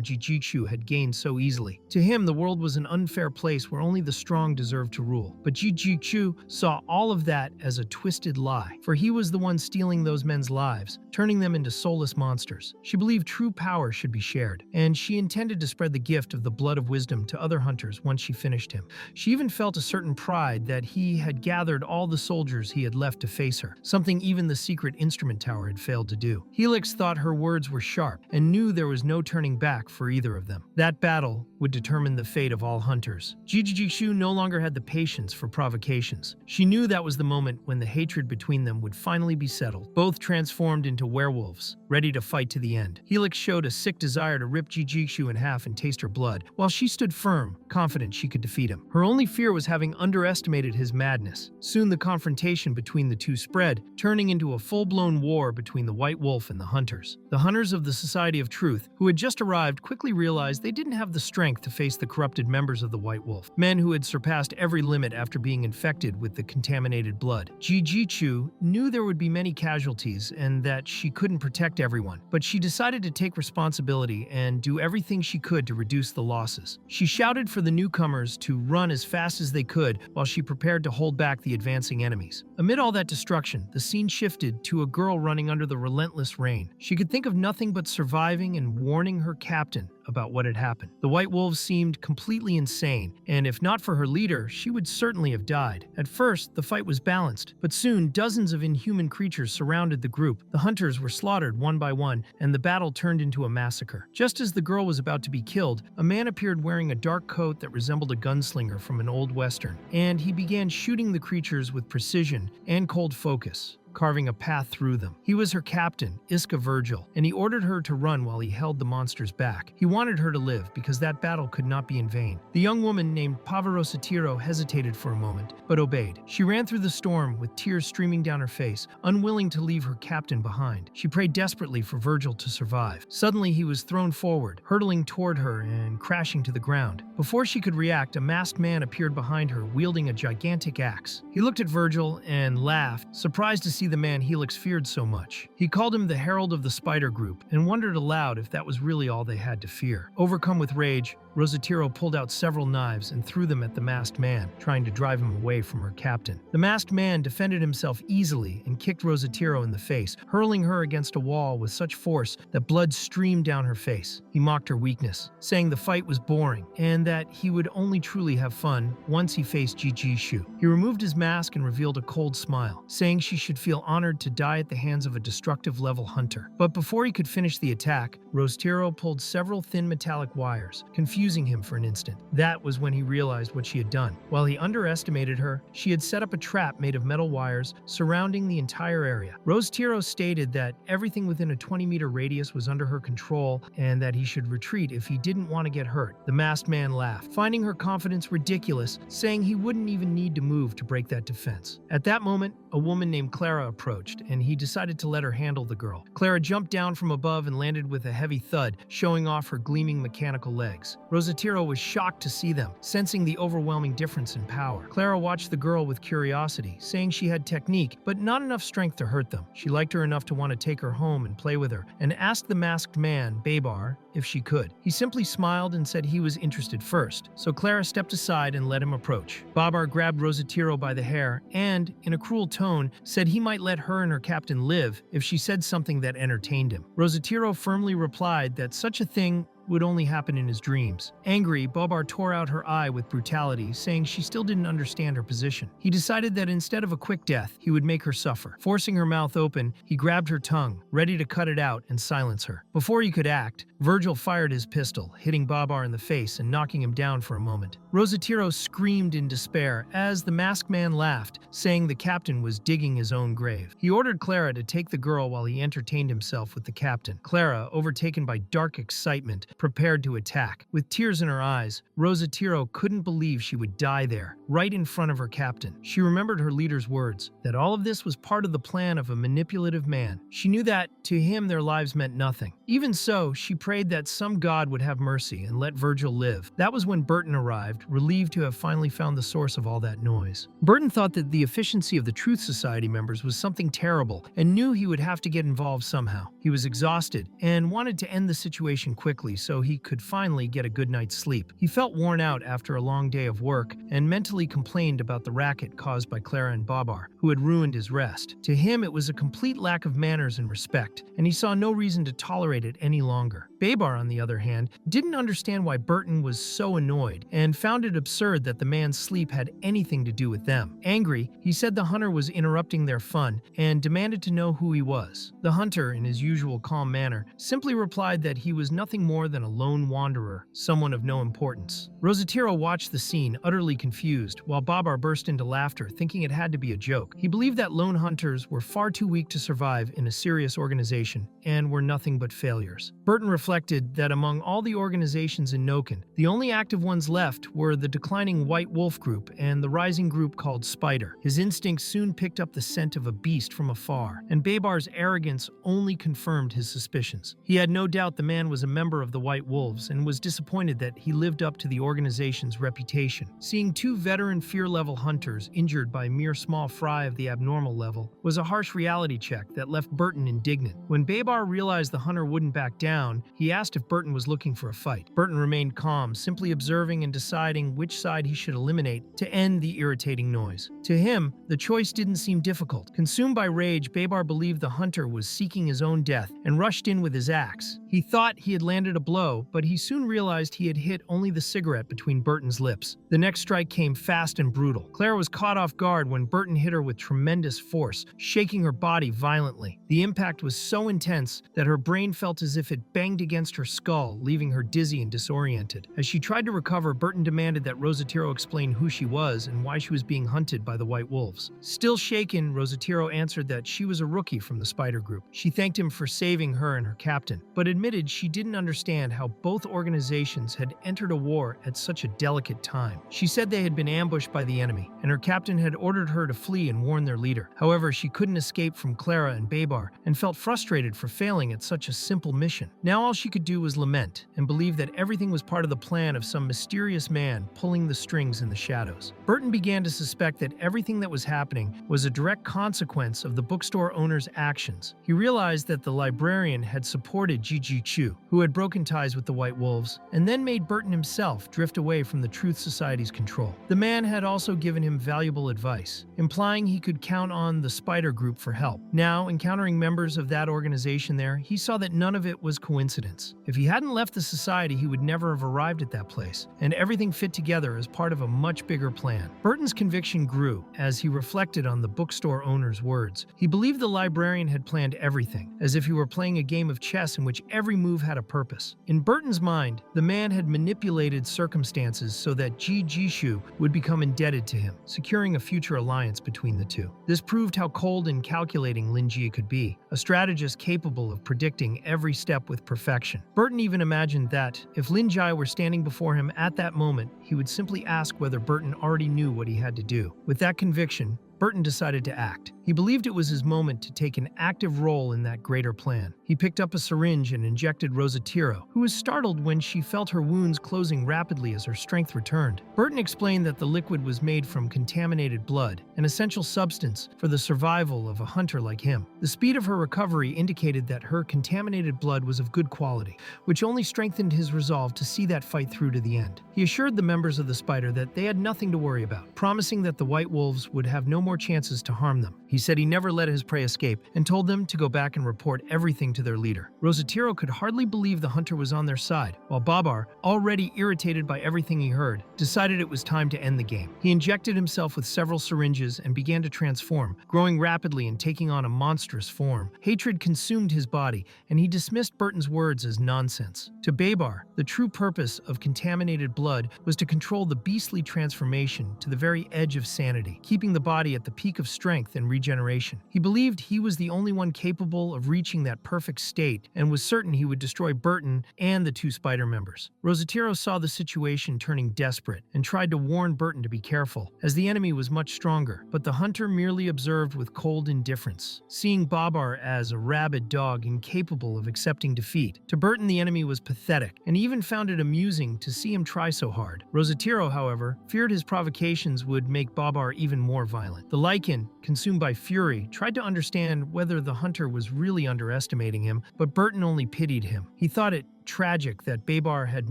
Jijutsu had gained so easily. To him, the world was an unfair place where only the strong deserved to rule. But Jijutsu saw all of that as a twisted lie, for he was the one stealing those men's lives, turning them into soulless monsters. She believed true power should be shared, and she intended to spread the gift of the blood of wisdom to other hunters once she finished him. She even felt a certain pride that he had gathered all the soldiers he had left to face her, something even the secret instrument tower had failed to do. Helix thought her words were sharp and knew there was no turning back for either of them. That battle would determine the fate of all hunters. Jijutsu no longer had the patience for provocations. She knew that was the moment when the hatred between them would finally be settled. Both transformed into werewolves, ready to fight to the end. Helix showed a sick desire to rip Jijutsu in half and taste her blood, while she stood firm, confident she could defeat him. Her only fear was having underestimated his madness. Soon the confrontation between the two spread, turning into a full-blown war between the White Wolf and the hunters. The hunters of the Society of Truth, who had just arrived, quickly realized they didn't have the strength to face the corrupted members of the White Wolf, men who had surpassed every limit after being infected with the contaminated blood. Jijutsu knew there would be many casualties and that she couldn't protect everyone, but she decided to take responsibility and do everything she could to reduce the losses. She shouted for the newcomers to run as fast as they could while she prepared to hold back the advancing enemies. Amid all that destruction, the scene shifted to a girl running under the relentless rain. She could think of nothing but surviving and warning her captain about what had happened. The White Wolves seemed completely insane, and if not for her leader, she would certainly have died. At first, the fight was balanced, but soon dozens of inhuman creatures surrounded the group. The hunters were slaughtered one by one, and the battle turned into a massacre. Just as the girl was about to be killed, a man appeared wearing a dark coat that resembled a gunslinger from an old western, and he began shooting the creatures with precision and cold focus, carving a path through them. He was her captain, Iska Virgil, and he ordered her to run while he held the monsters back. He wanted her to live because that battle could not be in vain. The young woman named Pavarosatiro hesitated for a moment, but obeyed. She ran through the storm with tears streaming down her face, unwilling to leave her captain behind. She prayed desperately for Virgil to survive. Suddenly, he was thrown forward, hurtling toward her and crashing to the ground. Before she could react, a masked man appeared behind her, wielding a gigantic axe. He looked at Virgil and laughed, surprised to see the man Helix feared so much. He called him the Herald of the Spider Group and wondered aloud if that was really all they had to fear. Overcome with rage, Rosatiro pulled out several knives and threw them at the masked man, trying to drive him away from her captain. The masked man defended himself easily and kicked Rosatiro in the face, hurling her against a wall with such force that blood streamed down her face. He mocked her weakness, saying the fight was boring and that he would only truly have fun once he faced Jijutsu. He removed his mask and revealed a cold smile, saying she should feel honored to die at the hands of a destructive-level hunter. But before he could finish the attack, Rosatiro pulled several thin metallic wires, confusing him for an instant. That was when he realized what she had done. While he underestimated her, she had set up a trap made of metal wires surrounding the entire area. Rosatiro stated that everything within a 20-meter radius was under her control and that he should retreat if he didn't want to get hurt. The masked man laughed, finding her confidence ridiculous, saying he wouldn't even need to move to break that defense. At that moment, a woman named Clara approached, and he decided to let her handle the girl. Clara jumped down from above and landed with a heavy thud, showing off her gleaming mechanical legs. Rosatiro was shocked to see them, sensing the overwhelming difference in power. Clara watched the girl with curiosity, saying she had technique, but not enough strength to hurt them. She liked her enough to want to take her home and play with her, and asked the masked man, Babar, if she could. He simply smiled and said he was interested first, so Clara stepped aside and let him approach. Babar grabbed Rosatiro by the hair and, in a cruel tone, said he might let her and her captain live if she said something that entertained him. Rosatiro firmly replied that such a thing would only happen in his dreams. Angry, Babar tore out her eye with brutality, saying she still didn't understand her position. He decided that instead of a quick death, he would make her suffer. Forcing her mouth open, he grabbed her tongue, ready to cut it out and silence her. Before he could act, Virgil fired his pistol, hitting Babar in the face and knocking him down for a moment. Rosatiro screamed in despair as the masked man laughed, saying the captain was digging his own grave. He ordered Clara to take the girl while he entertained himself with the captain. Clara, overtaken by dark excitement, prepared to attack. With tears in her eyes, Rosatiro couldn't believe she would die there, right in front of her captain. She remembered her leader's words, that all of this was part of the plan of a manipulative man. She knew that, to him, their lives meant nothing. Even so, she prayed that some god would have mercy and let Virgil live. That was when Burton arrived, relieved to have finally found the source of all that noise. Burton thought that the efficiency of the Truth Society members was something terrible and knew he would have to get involved somehow. He was exhausted and wanted to end the situation quickly so he could finally get a good night's sleep. He felt worn out after a long day of work and mentally complained about the racket caused by Clara and Babar, who had ruined his rest. To him, it was a complete lack of manners and respect, and he saw no reason to tolerate it any longer. Babar, on the other hand, didn't understand why Burton was so annoyed and found it absurd that the man's sleep had anything to do with them. Angry, he said the hunter was interrupting their fun and demanded to know who he was. The hunter, in his usual calm manner, simply replied that he was nothing more than a lone wanderer, someone of no importance. Rosatiro watched the scene, utterly confused, while Babar burst into laughter, thinking it had to be a joke. He believed that lone hunters were far too weak to survive in a serious organization and were nothing but failures. Burton reflected that among all the organizations in Noken, the only active ones left were the declining White Wolf group and the rising group called Spider. His instincts soon picked up the scent of a beast from afar, and Babar's arrogance only confirmed his suspicions. He had no doubt the man was a member of the White Wolves and was disappointed that he lived up to the organization's reputation. Seeing two veteran fear-level hunters injured by a mere small fry of the abnormal level was a harsh reality check that left Burton indignant. When Babar realized the hunter wouldn't back down, he asked if Burton was looking for a fight. Burton remained calm, simply observing and deciding which side he should eliminate to end the irritating noise. To him, the choice didn't seem difficult. Consumed by rage, Babar believed the hunter was seeking his own death and rushed in with his axe. He thought he had landed a blow, but he soon realized he had hit only the cigarette between Burton's lips. The next strike came fast and brutal. Clara was caught off guard when Burton hit her with tremendous force, shaking her body violently. The impact was so intense that her brain felt as if it banged against her skull, leaving her dizzy and disoriented. As she tried to recover, Burton demanded that Rosatiro explain who she was and why she was being hunted by the White Wolves. Still shaken, Rosatiro answered that she was a rookie from the Spider Group. She thanked him for saving her and her captain, but admitted she didn't understand how both organizations had entered a war at such a delicate time. She said they had been ambushed by the enemy, and her captain had ordered her to flee and warn their leader. However, she couldn't escape from Clara and Babar, and felt frustrated for failing at such a simple mission. Now all she could do was lament, and believe that everything was part of the plan of some mysterious man pulling the strings in the shadows. Burton began to suspect that everything that was happening was a direct consequence of the bookstore owner's actions. He realized that the librarian had supported Jiji Chu, who had broken ties with the White Wolves, and then made Burton himself drift away from the Truth Society's control. The man had also given him valuable advice, implying he could count on the Spider Group for help. Now, encountering members of that organization there, he saw that none of it was coincidence. If he hadn't left the society, he would never have arrived at that place, and everything fit together as part of a much bigger plan. Burton's conviction grew as he reflected on the bookstore owner's words. He believed the librarian had planned everything, as if he were playing a game of chess in which every move had a purpose. In Burton's mind, the man had manipulated circumstances so that Ji Jishu would become indebted to him, securing a future alliance between the two. This proved how cold and calculating Lingi could be, a strategist capable of predicting every step with perfection. Burton even imagined that, if Lingi were standing before him at that moment, he would simply ask whether Burton already knew what he had to do. With that conviction, Burton decided to act. He believed it was his moment to take an active role in that greater plan. He picked up a syringe and injected Rosatiro, who was startled when she felt her wounds closing rapidly as her strength returned. Burton explained that the liquid was made from contaminated blood, an essential substance for the survival of a hunter like him. The speed of her recovery indicated that her contaminated blood was of good quality, which only strengthened his resolve to see that fight through to the end. He assured the members of the Spider that they had nothing to worry about, promising that the White Wolves would have no more chances to harm them. He said he never let his prey escape and told them to go back and report everything to their leader. Rosatiro could hardly believe the hunter was on their side, while Babar, already irritated by everything he heard, decided it was time to end the game. He injected himself with several syringes and began to transform, growing rapidly and taking on a monstrous form. Hatred consumed his body, and he dismissed Burton's words as nonsense. To Babar, the true purpose of contaminated blood was to control the beastly transformation to the very edge of sanity, keeping the body at the peak of strength and regeneration. He believed he was the only one capable of reaching that perfect state and was certain he would destroy Burton and the two spider members. Rosatiro saw the situation turning desperate and tried to warn Burton to be careful, as the enemy was much stronger, but the hunter merely observed with cold indifference, seeing Babar as a rabid dog incapable of accepting defeat. To Burton, the enemy was pathetic, and he even found it amusing to see him try so hard. Rosatiro, however, feared his provocations would make Babar even more violent. The Lycan, consumed by fury, tried to understand whether the hunter was really underestimating him, but Burton only pitied him. He thought it tragic that Babar had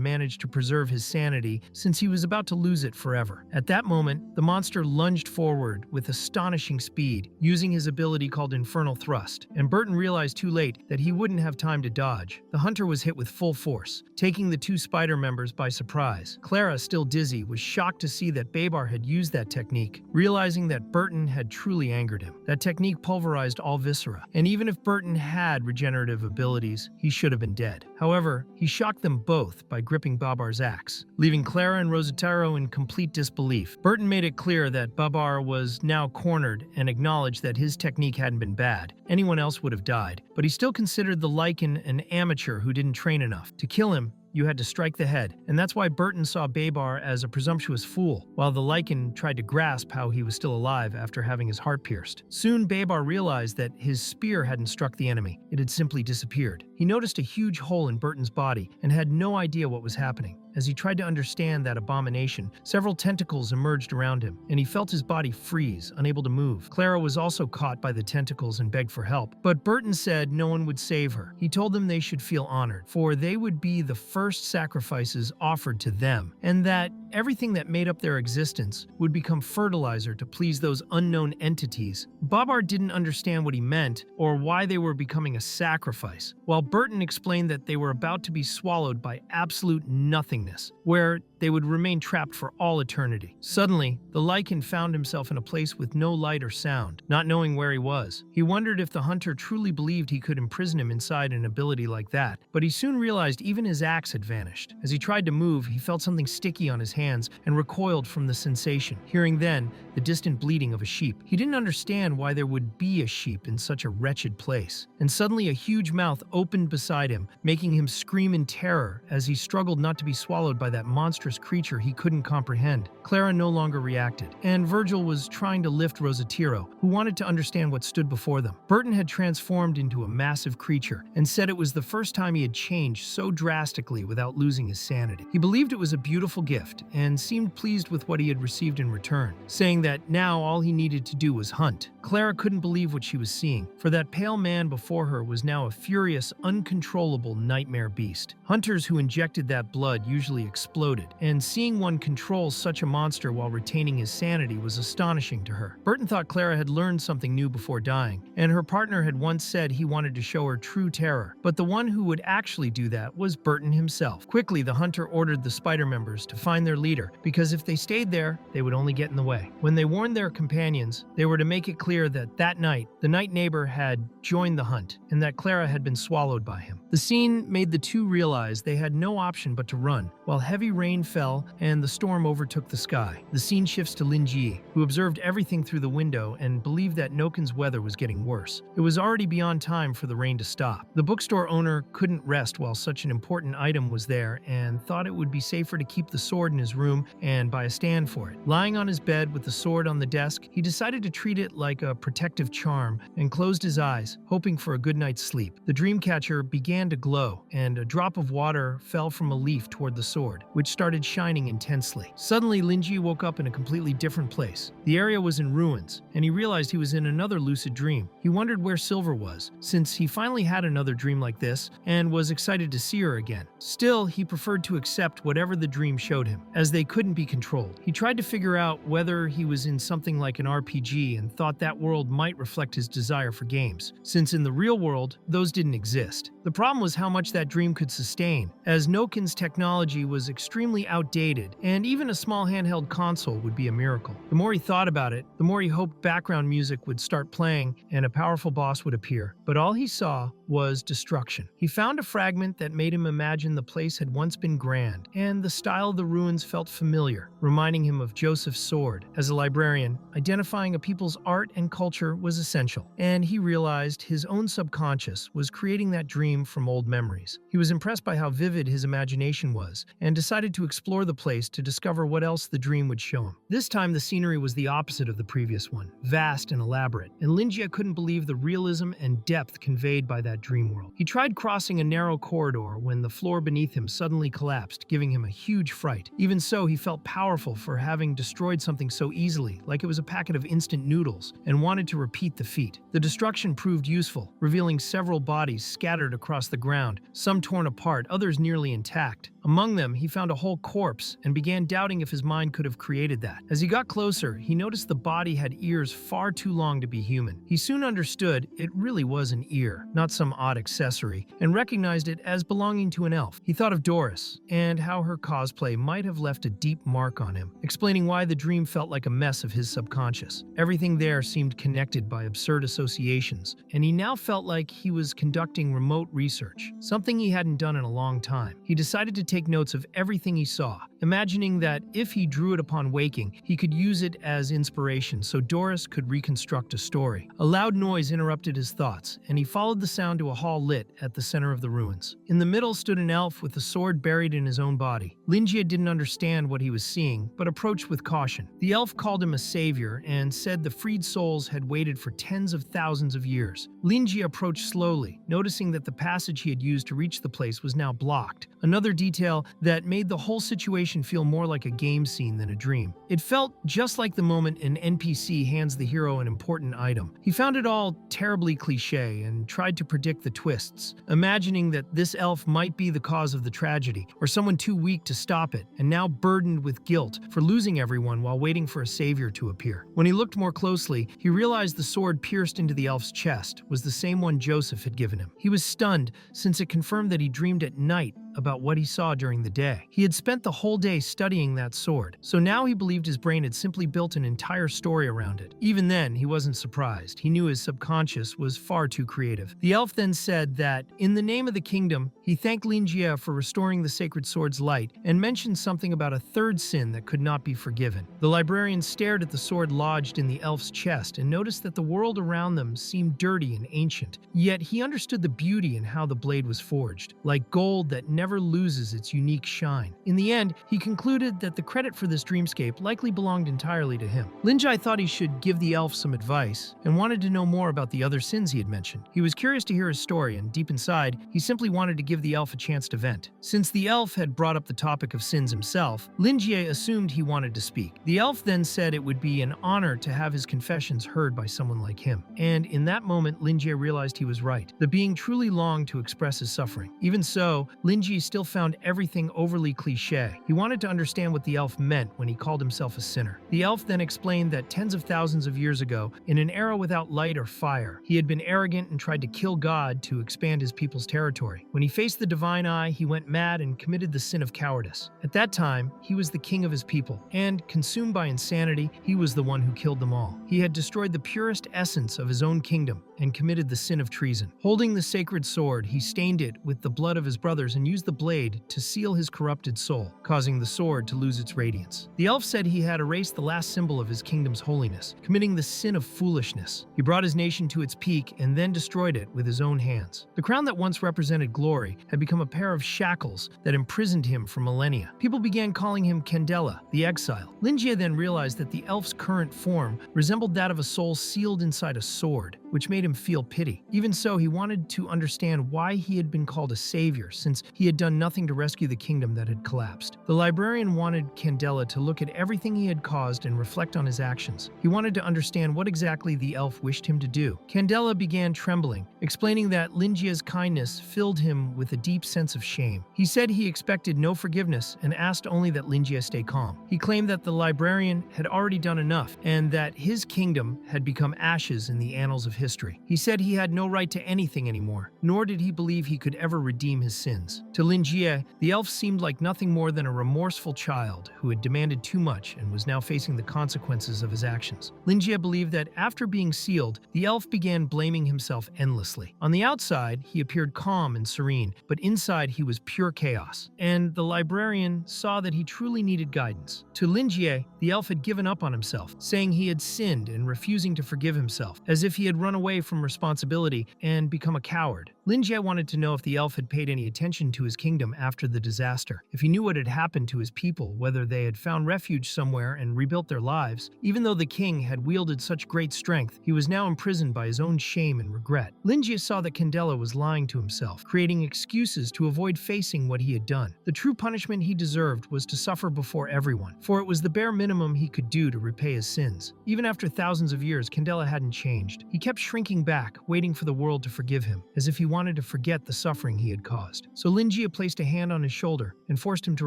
managed to preserve his sanity since he was about to lose it forever. At that moment, the monster lunged forward with astonishing speed, using his ability called Infernal Thrust, and Burton realized too late that he wouldn't have time to dodge. The hunter was hit with full force, taking the two spider members by surprise. Clara, still dizzy, was shocked to see that Babar had used that technique, realizing that Burton had truly angered him. That technique pulverized all viscera, and even if Burton had regenerative abilities, he should have been dead. However, he shocked them both by gripping Babar's axe, leaving Clara and Rosatiro in complete disbelief. Burton made it clear that Babar was now cornered and acknowledged that his technique hadn't been bad. Anyone else would have died, but he still considered the Lycan an amateur who didn't train enough. To kill him, you had to strike the head, and that's why Burton saw Babar as a presumptuous fool, while the Lycan tried to grasp how he was still alive after having his heart pierced. Soon, Babar realized that his spear hadn't struck the enemy, it had simply disappeared. He noticed a huge hole in Burton's body and had no idea what was happening. As he tried to understand that abomination, several tentacles emerged around him, and he felt his body freeze, unable to move. Clara was also caught by the tentacles and begged for help, but Burton said no one would save her. He told them they should feel honored, for they would be the first sacrifices offered to them, and that everything that made up their existence would become fertilizer to please those unknown entities. Babar didn't understand what he meant or why they were becoming a sacrifice, while Burton explained that they were about to be swallowed by absolute nothingness, where they would remain trapped for all eternity. Suddenly, the Lycan found himself in a place with no light or sound, not knowing where he was. He wondered if the hunter truly believed he could imprison him inside an ability like that, but he soon realized even his axe had vanished. As he tried to move, he felt something sticky on his hands and recoiled from the sensation, hearing then the distant bleating of a sheep. He didn't understand why there would be a sheep in such a wretched place. And suddenly a huge mouth opened beside him, making him scream in terror as he struggled not to be swallowed by that monstrous creature he couldn't comprehend. Clara no longer reacted, and Virgil was trying to lift Rosatiro, who wanted to understand what stood before them. Burton had transformed into a massive creature and said it was the first time he had changed so drastically without losing his sanity. He believed it was a beautiful gift and seemed pleased with what he had received in return, saying that now all he needed to do was hunt. Clara couldn't believe what she was seeing, for that pale man before her was now a furious, uncontrollable nightmare beast. Hunters who injected that blood usually exploded, and seeing one control such a monster while retaining his sanity was astonishing to her. Burton thought Clara had learned something new before dying, and her partner had once said he wanted to show her true terror, but the one who would actually do that was Burton himself. Quickly, the hunter ordered the spider members to find their leader, because if they stayed there, they would only get in the way. When they warned their companions, they were to make it clear that that night, the night neighbor had joined the hunt, and that Clara had been swallowed by him. The scene made the two realize they had no option but to run, while heavy rain fell and the storm overtook the sky. The scene shifts to Lingi, who observed everything through the window and believed that Noken's weather was getting worse. It was already beyond time for the rain to stop. The bookstore owner couldn't rest while such an important item was there and thought it would be safer to keep the sword in his room and buy a stand for it. Lying on his bed with the sword on the desk, he decided to treat it like a protective charm and closed his eyes, hoping for a good night's sleep. The dreamcatcher began to glow, and a drop of water fell from a leaf toward the sword, which started shining intensely. Suddenly, Lingi woke up in a completely different place. The area was in ruins, and he realized he was in another lucid dream. He wondered where Silver was, since he finally had another dream like this and was excited to see her again. Still, he preferred to accept whatever the dream showed him, as they couldn't be controlled. He tried to figure out whether he was in something like an RPG and thought that world might reflect his desire for games, since in the real world, those didn't exist. The problem was how much that dream could sustain, as Nokin's technology was extremely outdated, and even a small handheld console would be a miracle. The more he thought about it, the more he hoped background music would start playing and a powerful boss would appear. But all he saw was destruction. He found a fragment that made him imagine the place had once been grand, and the style of the ruins felt familiar, reminding him of Joseph's sword. As a librarian, identifying a people's art and culture was essential, and he realized his own subconscious was creating that dream from old memories. He was impressed by how vivid his imagination was, and decided to explore the place to discover what else the dream would show him. This time, the scenery was the opposite of the previous one, vast and elaborate, and Lingi couldn't believe the realism and depth conveyed by that dream world. He tried crossing a narrow corridor when the floor beneath him suddenly collapsed, giving him a huge fright. Even so, he felt powerful for having destroyed something so easily, like it was a packet of instant noodles, and wanted to repeat the feat. The destruction proved useful, revealing several bodies scattered across the ground, some torn apart, others nearly intact. Among them, he found a whole corpse and began doubting if his mind could have created that. As he got closer, he noticed the body had ears far too long to be human. He soon understood it really was an ear, not some odd accessory, and recognized it as belonging to an elf. He thought of Doris, and how her cosplay might have left a deep mark on him, explaining why the dream felt like a mess of his subconscious. Everything there seemed connected by absurd associations, and he now felt like he was conducting remote research, something he hadn't done in a long time. He decided to take notes of everything he saw, imagining that if he drew it upon waking, he could use it as inspiration so Doris could reconstruct a story. A loud noise interrupted his thoughts, and he followed the sound to a hall lit at the center of the ruins. In the middle stood an elf with a sword buried in his own body. Lingi didn't understand what he was seeing, but approached with caution. The elf called him a savior and said the freed souls had waited for tens of thousands of years. Lingi approached slowly, noticing that the passage he had used to reach the place was now blocked, another detail that made the whole situation feel more like a game scene than a dream. It felt just like the moment an NPC hands the hero an important item. He found it all terribly cliche and tried to predict the twists, imagining that this elf might be the cause of the tragedy, or someone too weak to stop it, and now burdened with guilt for losing everyone while waiting for a savior to appear. When he looked more closely, he realized the sword pierced into the elf's chest was the same one Joseph had given him. He was stunned, since it confirmed that he dreamed at night about what he saw during the day. He had spent the whole day studying that sword, so now he believed his brain had simply built an entire story around it. Even then, he wasn't surprised. He knew his subconscious was far too creative. The elf then said that, in the name of the kingdom, he thanked Lingi for restoring the sacred sword's light, and mentioned something about a third sin that could not be forgiven. The librarian stared at the sword lodged in the elf's chest and noticed that the world around them seemed dirty and ancient, yet he understood the beauty in how the blade was forged, like gold that never loses its unique shine. In the end, he concluded that the credit for this dreamscape likely belonged entirely to him. Lingi thought he should give the elf some advice, and wanted to know more about the other sins he had mentioned. He was curious to hear his story, and deep inside, he simply wanted to give the elf a chance to vent. Since the elf had brought up the topic of sins himself, Lingi assumed he wanted to speak. The elf then said it would be an honor to have his confessions heard by someone like him. And in that moment, Lingi realized he was right. The being truly longed to express his suffering. Even so, Lingi still found everything overly cliche. He wanted to understand what the elf meant when he called himself a sinner. The elf then explained that tens of thousands of years ago, in an era without light or fire, he had been arrogant and tried to kill God to expand his people's territory. When he faced the divine eye, he went mad and committed the sin of cowardice. At that time, he was the king of his people, and, consumed by insanity, he was the one who killed them all. He had destroyed the purest essence of his own kingdom and committed the sin of treason. Holding the sacred sword, he stained it with the blood of his brothers and used the blade to seal his corrupted soul, causing the sword to lose its radiance. The elf said he had erased the last symbol of his kingdom's holiness, committing the sin of foolishness. He brought his nation to its peak and then destroyed it with his own hands. The crown that once represented glory had become a pair of shackles that imprisoned him for millennia. People began calling him Candela, the exile. Lingi then realized that the elf's current form resembled that of a soul sealed inside a sword, which made him feel pity. Even so, he wanted to understand why he had been called a savior, since he had done nothing to rescue the kingdom that had collapsed. The librarian wanted Candela to look at everything he had caused and reflect on his actions. He wanted to understand what exactly the elf wished him to do. Candela began trembling, explaining that Lingi's kindness filled him with a deep sense of shame. He said he expected no forgiveness and asked only that Lingi stay calm. He claimed that the librarian had already done enough, and that his kingdom had become ashes in the annals of history. He said he had no right to anything anymore, nor did he believe he could ever redeem his sins. To Lingi, the elf seemed like nothing more than a remorseful child who had demanded too much and was now facing the consequences of his actions. Lingi believed that after being sealed, the elf began blaming himself endlessly. On the outside, he appeared calm and serene, but inside he was pure chaos. And the librarian saw that he truly needed guidance. To Lingi, the elf had given up on himself, saying he had sinned and refusing to forgive himself, as if he had run away from responsibility and become a coward. Lingi wanted to know if the elf had paid any attention to his kingdom after the disaster, if he knew what had happened to his people, whether they had found refuge somewhere and rebuilt their lives. Even though the king had wielded such great strength, he was now imprisoned by his own shame and regret. Lingi saw that Candela was lying to himself, creating excuses to avoid facing what he had done. The true punishment he deserved was to suffer before everyone, for it was the bare minimum he could do to repay his sins. Even after thousands of years, Candela hadn't changed. He kept shrinking back, waiting for the world to forgive him, as if he wanted to forget the suffering he had caused. So Lingi placed a hand on his shoulder and forced him to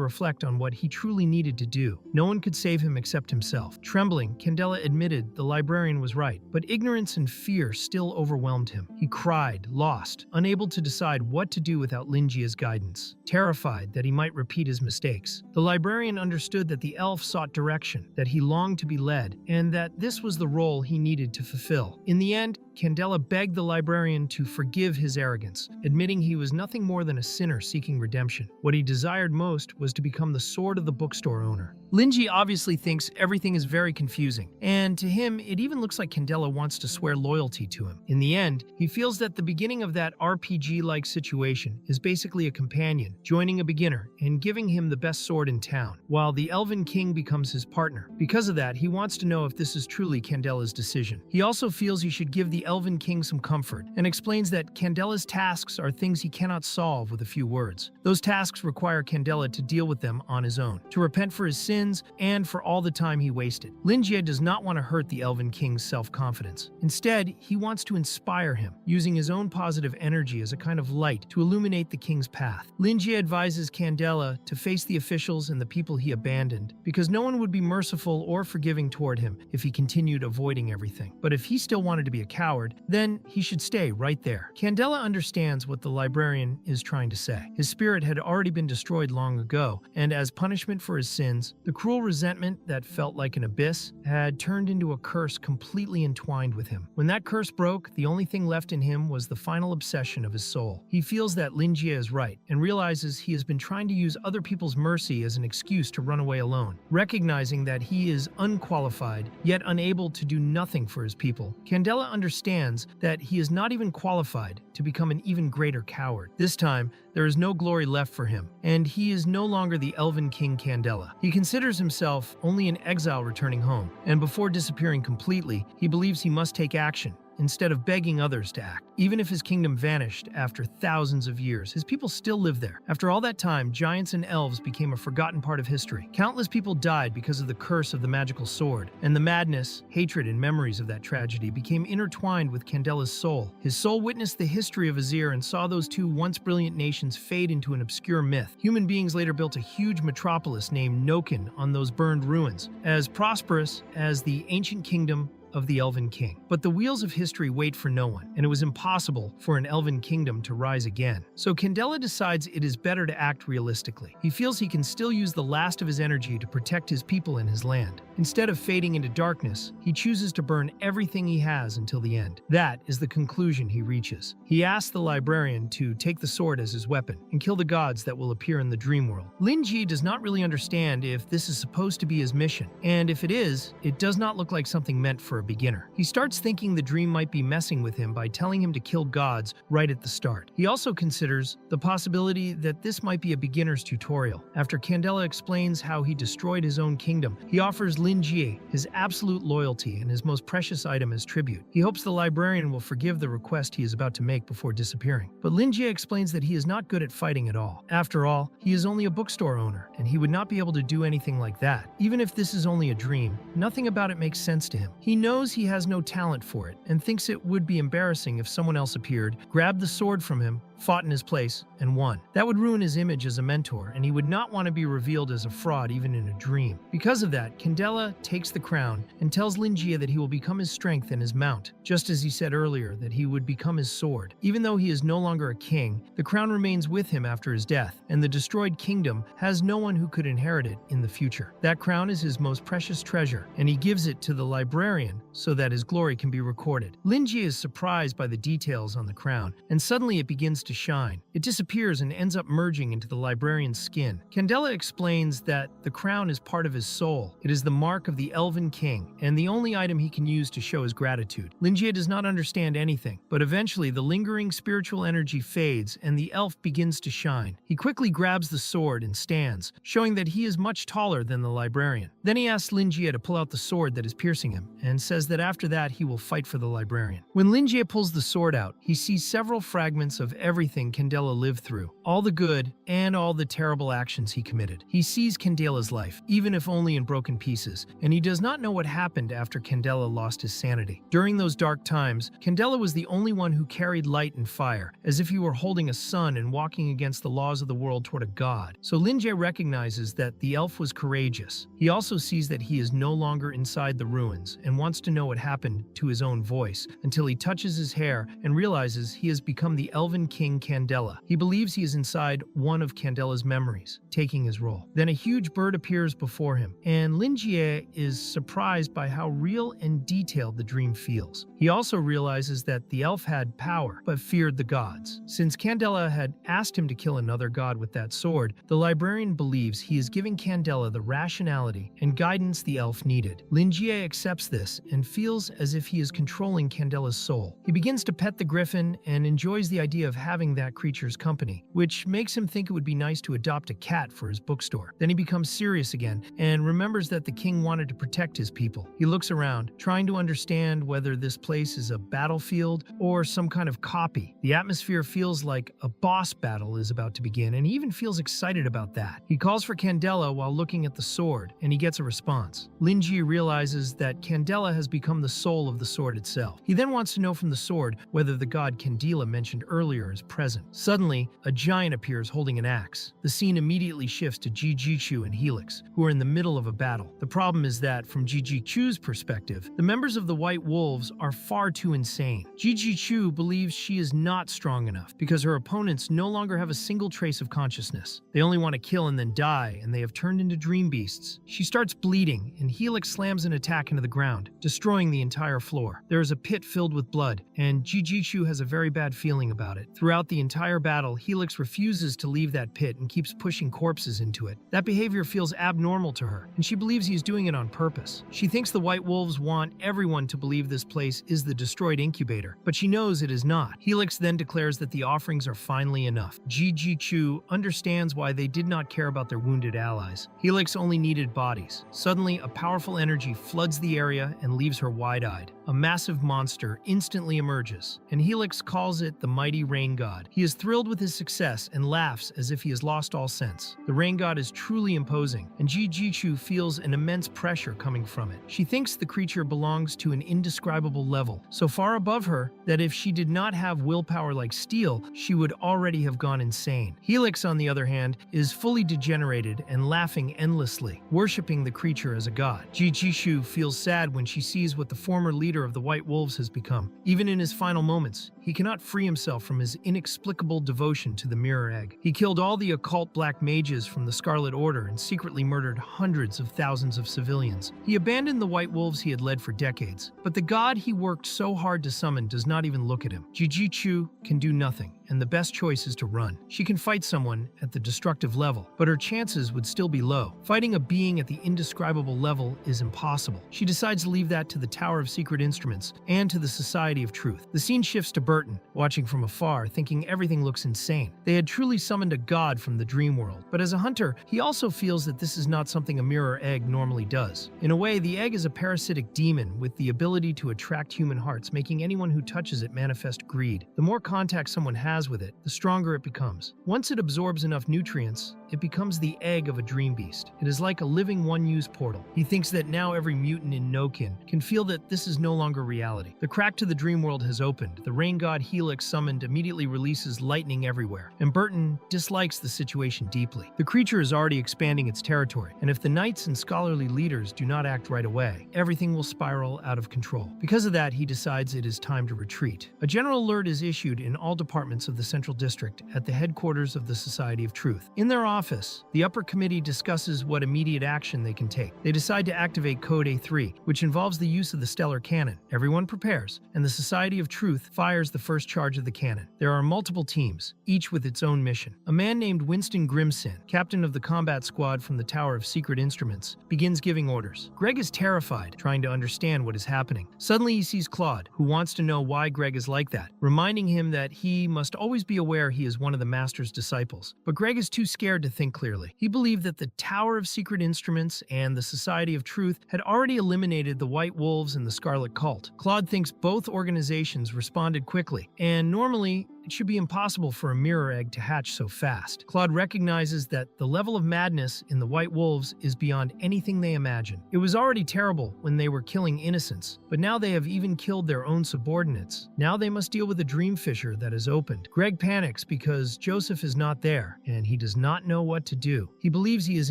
reflect on what he truly needed to do. No one could save him except himself. Trembling, Candela admitted the librarian was right, but ignorance and fear still overwhelmed him. He cried, lost, unable to decide what to do without Lingi's guidance, terrified that he might repeat his mistakes. The librarian understood that the elf sought direction, that he longed to be led, and that this was the role he needed to fulfill. In the end, Candela begged the librarian to forgive his arrogance, admitting he was nothing more than a sinner seeking redemption. What he desired most was to become the sword of the bookstore owner. Lingi obviously thinks everything is very confusing, and to him, it even looks like Candela wants to swear loyalty to him. In the end, he feels that the beginning of that RPG-like situation is basically a companion, joining a beginner and giving him the best sword in town, while the Elven King becomes his partner. Because of that, he wants to know if this is truly Candela's decision. He also feels he should give the Elven King some comfort, and explains that Candela's tasks are things he cannot solve with a few words. Those tasks require Candela to deal with them on his own, to repent for his sins and for all the time he wasted. Lingi does not want to hurt the Elven King's self-confidence. Instead, he wants to inspire him, using his own positive energy as a kind of light to illuminate the king's path. Lingi advises Candela to face the officials and the people he abandoned, because no one would be merciful or forgiving toward him if he continued avoiding everything. But if he still wanted to be a coward, then he should stay right there. Candela understands what the librarian is trying to say. His spirit had already been destroyed long ago, and as punishment for his sins, the cruel resentment that felt like an abyss had turned into a curse completely entwined with him. When that curse broke, the only thing left in him was the final obsession of his soul. He feels that Lingi is right, and realizes he has been trying to use other people's mercy as an excuse to run away alone. Recognizing that he is unqualified, yet unable to do nothing for his people, Candela understands that he is not even qualified to become an even greater coward. This time, there is no glory left for him, and he is no longer the Elven King Candela. He considers himself only an exile returning home, and before disappearing completely, he believes he must take action, instead of begging others to act. Even if his kingdom vanished after thousands of years, his people still live there. After all that time, giants and elves became a forgotten part of history. Countless people died because of the curse of the magical sword, and the madness, hatred, and memories of that tragedy became intertwined with Candela's soul. His soul witnessed the history of Azir and saw those two once brilliant nations fade into an obscure myth. Human beings later built a huge metropolis named Noken on those burned ruins, as prosperous as the ancient kingdom of the Elven King. But the wheels of history wait for no one, and it was impossible for an Elven kingdom to rise again. So Candela decides it is better to act realistically. He feels he can still use the last of his energy to protect his people and his land. Instead of fading into darkness, he chooses to burn everything he has until the end. That is the conclusion he reaches. He asks the librarian to take the sword as his weapon and kill the gods that will appear in the dream world. Lingi does not really understand if this is supposed to be his mission, and if it is, it does not look like something meant for a beginner. He starts thinking the dream might be messing with him by telling him to kill gods right at the start. He also considers the possibility that this might be a beginner's tutorial. After Candela explains how he destroyed his own kingdom, he offers Lingi his absolute loyalty and his most precious item as tribute. He hopes the librarian will forgive the request he is about to make before disappearing. But Lingi explains that he is not good at fighting at all. After all, he is only a bookstore owner, and he would not be able to do anything like that. Even if this is only a dream, nothing about it makes sense to him. He knows he has no talent for it, and thinks it would be embarrassing if someone else appeared, grabbed the sword from him, fought in his place, and won. That would ruin his image as a mentor, and he would not want to be revealed as a fraud even in a dream. Because of that, Candela takes the crown and tells Lingi that he will become his strength and his mount, just as he said earlier that he would become his sword. Even though he is no longer a king, the crown remains with him after his death, and the destroyed kingdom has no one who could inherit it in the future. That crown is his most precious treasure, and he gives it to the librarian so that his glory can be recorded. Lingi is surprised by the details on the crown, and suddenly it begins to shine. It disappears and ends up merging into the librarian's skin. Candela explains that the crown is part of his soul. It is the mark of the Elven King, and the only item he can use to show his gratitude. Lingi does not understand anything, but eventually the lingering spiritual energy fades and the elf begins to shine. He quickly grabs the sword and stands, showing that he is much taller than the librarian. Then he asks Lingi to pull out the sword that is piercing him, and says that after that he will fight for the librarian. When Lingi pulls the sword out, he sees several fragments of everything Candela lived through, all the good and all the terrible actions he committed. He sees Candela's life, even if only in broken pieces, and he does not know what happened after Candela lost his sanity. During those dark times, Candela was the only one who carried light and fire, as if he were holding a sun and walking against the laws of the world toward a god. So Lingi recognizes that the elf was courageous. He also sees that he is no longer inside the ruins and wants to know what happened to his own voice, until he touches his hair and realizes he has become the Elven King Candela. He believes he is inside one of Candela's memories, taking his role. Then a huge bird appears before him, and Lingi is surprised by how real and detailed the dream feels. He also realizes that the elf had power, but feared the gods. Since Candela had asked him to kill another god with that sword, the librarian believes he is giving Candela the rationality and guidance the elf needed. Lingi accepts this and feels as if he is controlling Candela's soul. He begins to pet the griffin and enjoys the idea of having that creature's company, which makes him think it would be nice to adopt a cat for his bookstore. Then he becomes serious again and remembers that the king wanted to protect his people. He looks around, trying to understand whether this place is a battlefield or some kind of copy. The atmosphere feels like a boss battle is about to begin, and he even feels excited about that. He calls for Candela while looking at the sword, and he gets a response. Lingi realizes that Candela has become the soul of the sword itself. He then wants to know from the sword whether the god Candela mentioned earlier is present. Suddenly, a giant appears holding an axe. The scene immediately shifts to Jijichu and Helix, who are in the middle of a battle. The problem is that, from Jijichu's perspective, the members of the White Wolves are far too insane. Jijichu believes she is not strong enough because her opponents no longer have a single trace of consciousness. They only want to kill and then die, and they have turned into dream beasts. She starts bleeding, and Helix slams an attack into the ground, destroying the entire floor. There is a pit filled with blood, and Jijichu has a very bad feeling about it. Throughout the entire battle, Helix refuses to leave that pit and keeps pushing corpses into it. That behavior feels abnormal to her, and she believes he's doing it on purpose. She thinks the White Wolves want everyone to believe this place is the destroyed incubator, but she knows it is not. Helix then declares that the offerings are finally enough. Jijichu understands why they did not care about their wounded allies. Helix only needed bodies. Suddenly, a powerful energy floods the area and leaves her wide-eyed. A massive monster instantly emerges, and Helix calls it the mighty rain god. He is thrilled with his success and laughs as if he has lost all sense. The rain god is truly imposing, and Jijichu feels an immense pressure coming from it. She thinks the creature belongs to an indescribable level, so far above her that if she did not have willpower like steel, she would already have gone insane. Helix, on the other hand, is fully degenerated and laughing endlessly, worshipping the creature as a god. Jijichu feels sad when she sees what the former leader of the White Wolves has become. Even in his final moments, he cannot free himself from his inexplicable devotion to the Mirror Egg. He killed all the occult black mages from the Scarlet Order and secretly murdered hundreds of thousands of civilians. He abandoned the White Wolves he had led for decades, but the god he worked so hard to summon does not even look at him. Jijichu can do nothing, and the best choice is to run. She can fight someone at the destructive level, but her chances would still be low. Fighting a being at the indescribable level is impossible. She decides to leave that to the Tower of Secret Instruments and to the Society of Truth. The scene shifts to Burton, watching from afar, thinking everything looks insane. They had truly summoned a god from the dream world, but as a hunter, he also feels that this is not something a mirror egg normally does. In a way, the egg is a parasitic demon with the ability to attract human hearts, making anyone who touches it manifest greed. The more contact someone has with it, the stronger it becomes. Once it absorbs enough nutrients, it becomes the egg of a dream beast. It is like a living one-use portal. He thinks that now every mutant in Nokin can feel that this is no longer reality. The crack to the dream world has opened. The rain god Helix summoned immediately releases lightning everywhere, and Burton dislikes the situation deeply. The creature is already expanding its territory, and if the knights and scholarly leaders do not act right away, everything will spiral out of control. Because of that, he decides it is time to retreat. A general alert is issued in all departments of the Central District at the headquarters of the Society of Truth. In their office, the upper committee discusses what immediate action they can take. They decide to activate Code A3, which involves the use of the stellar cannon. Everyone prepares, and the Society of Truth fires the first charge of the cannon. There are multiple teams, each with its own mission. A man named Winston Grimson, captain of the combat squad from the Tower of Secret Instruments, begins giving orders. Greg is terrified, trying to understand what is happening. Suddenly he sees Claude, who wants to know why Greg is like that, reminding him that he must always be aware he is one of the Master's disciples. But Greg is too scared to think clearly. He believed that the Tower of Secret Instruments and the Society of Truth had already eliminated the White Wolves and the Scarlet Cult. Claude thinks both organizations responded quickly, and normally it should be impossible for a mirror egg to hatch so fast. Claude recognizes that the level of madness in the White Wolves is beyond anything they imagine. It was already terrible when they were killing innocents, but now they have even killed their own subordinates. Now they must deal with a dream fissure that has opened. Greg panics because Joseph is not there, and he does not know what to do. He believes he is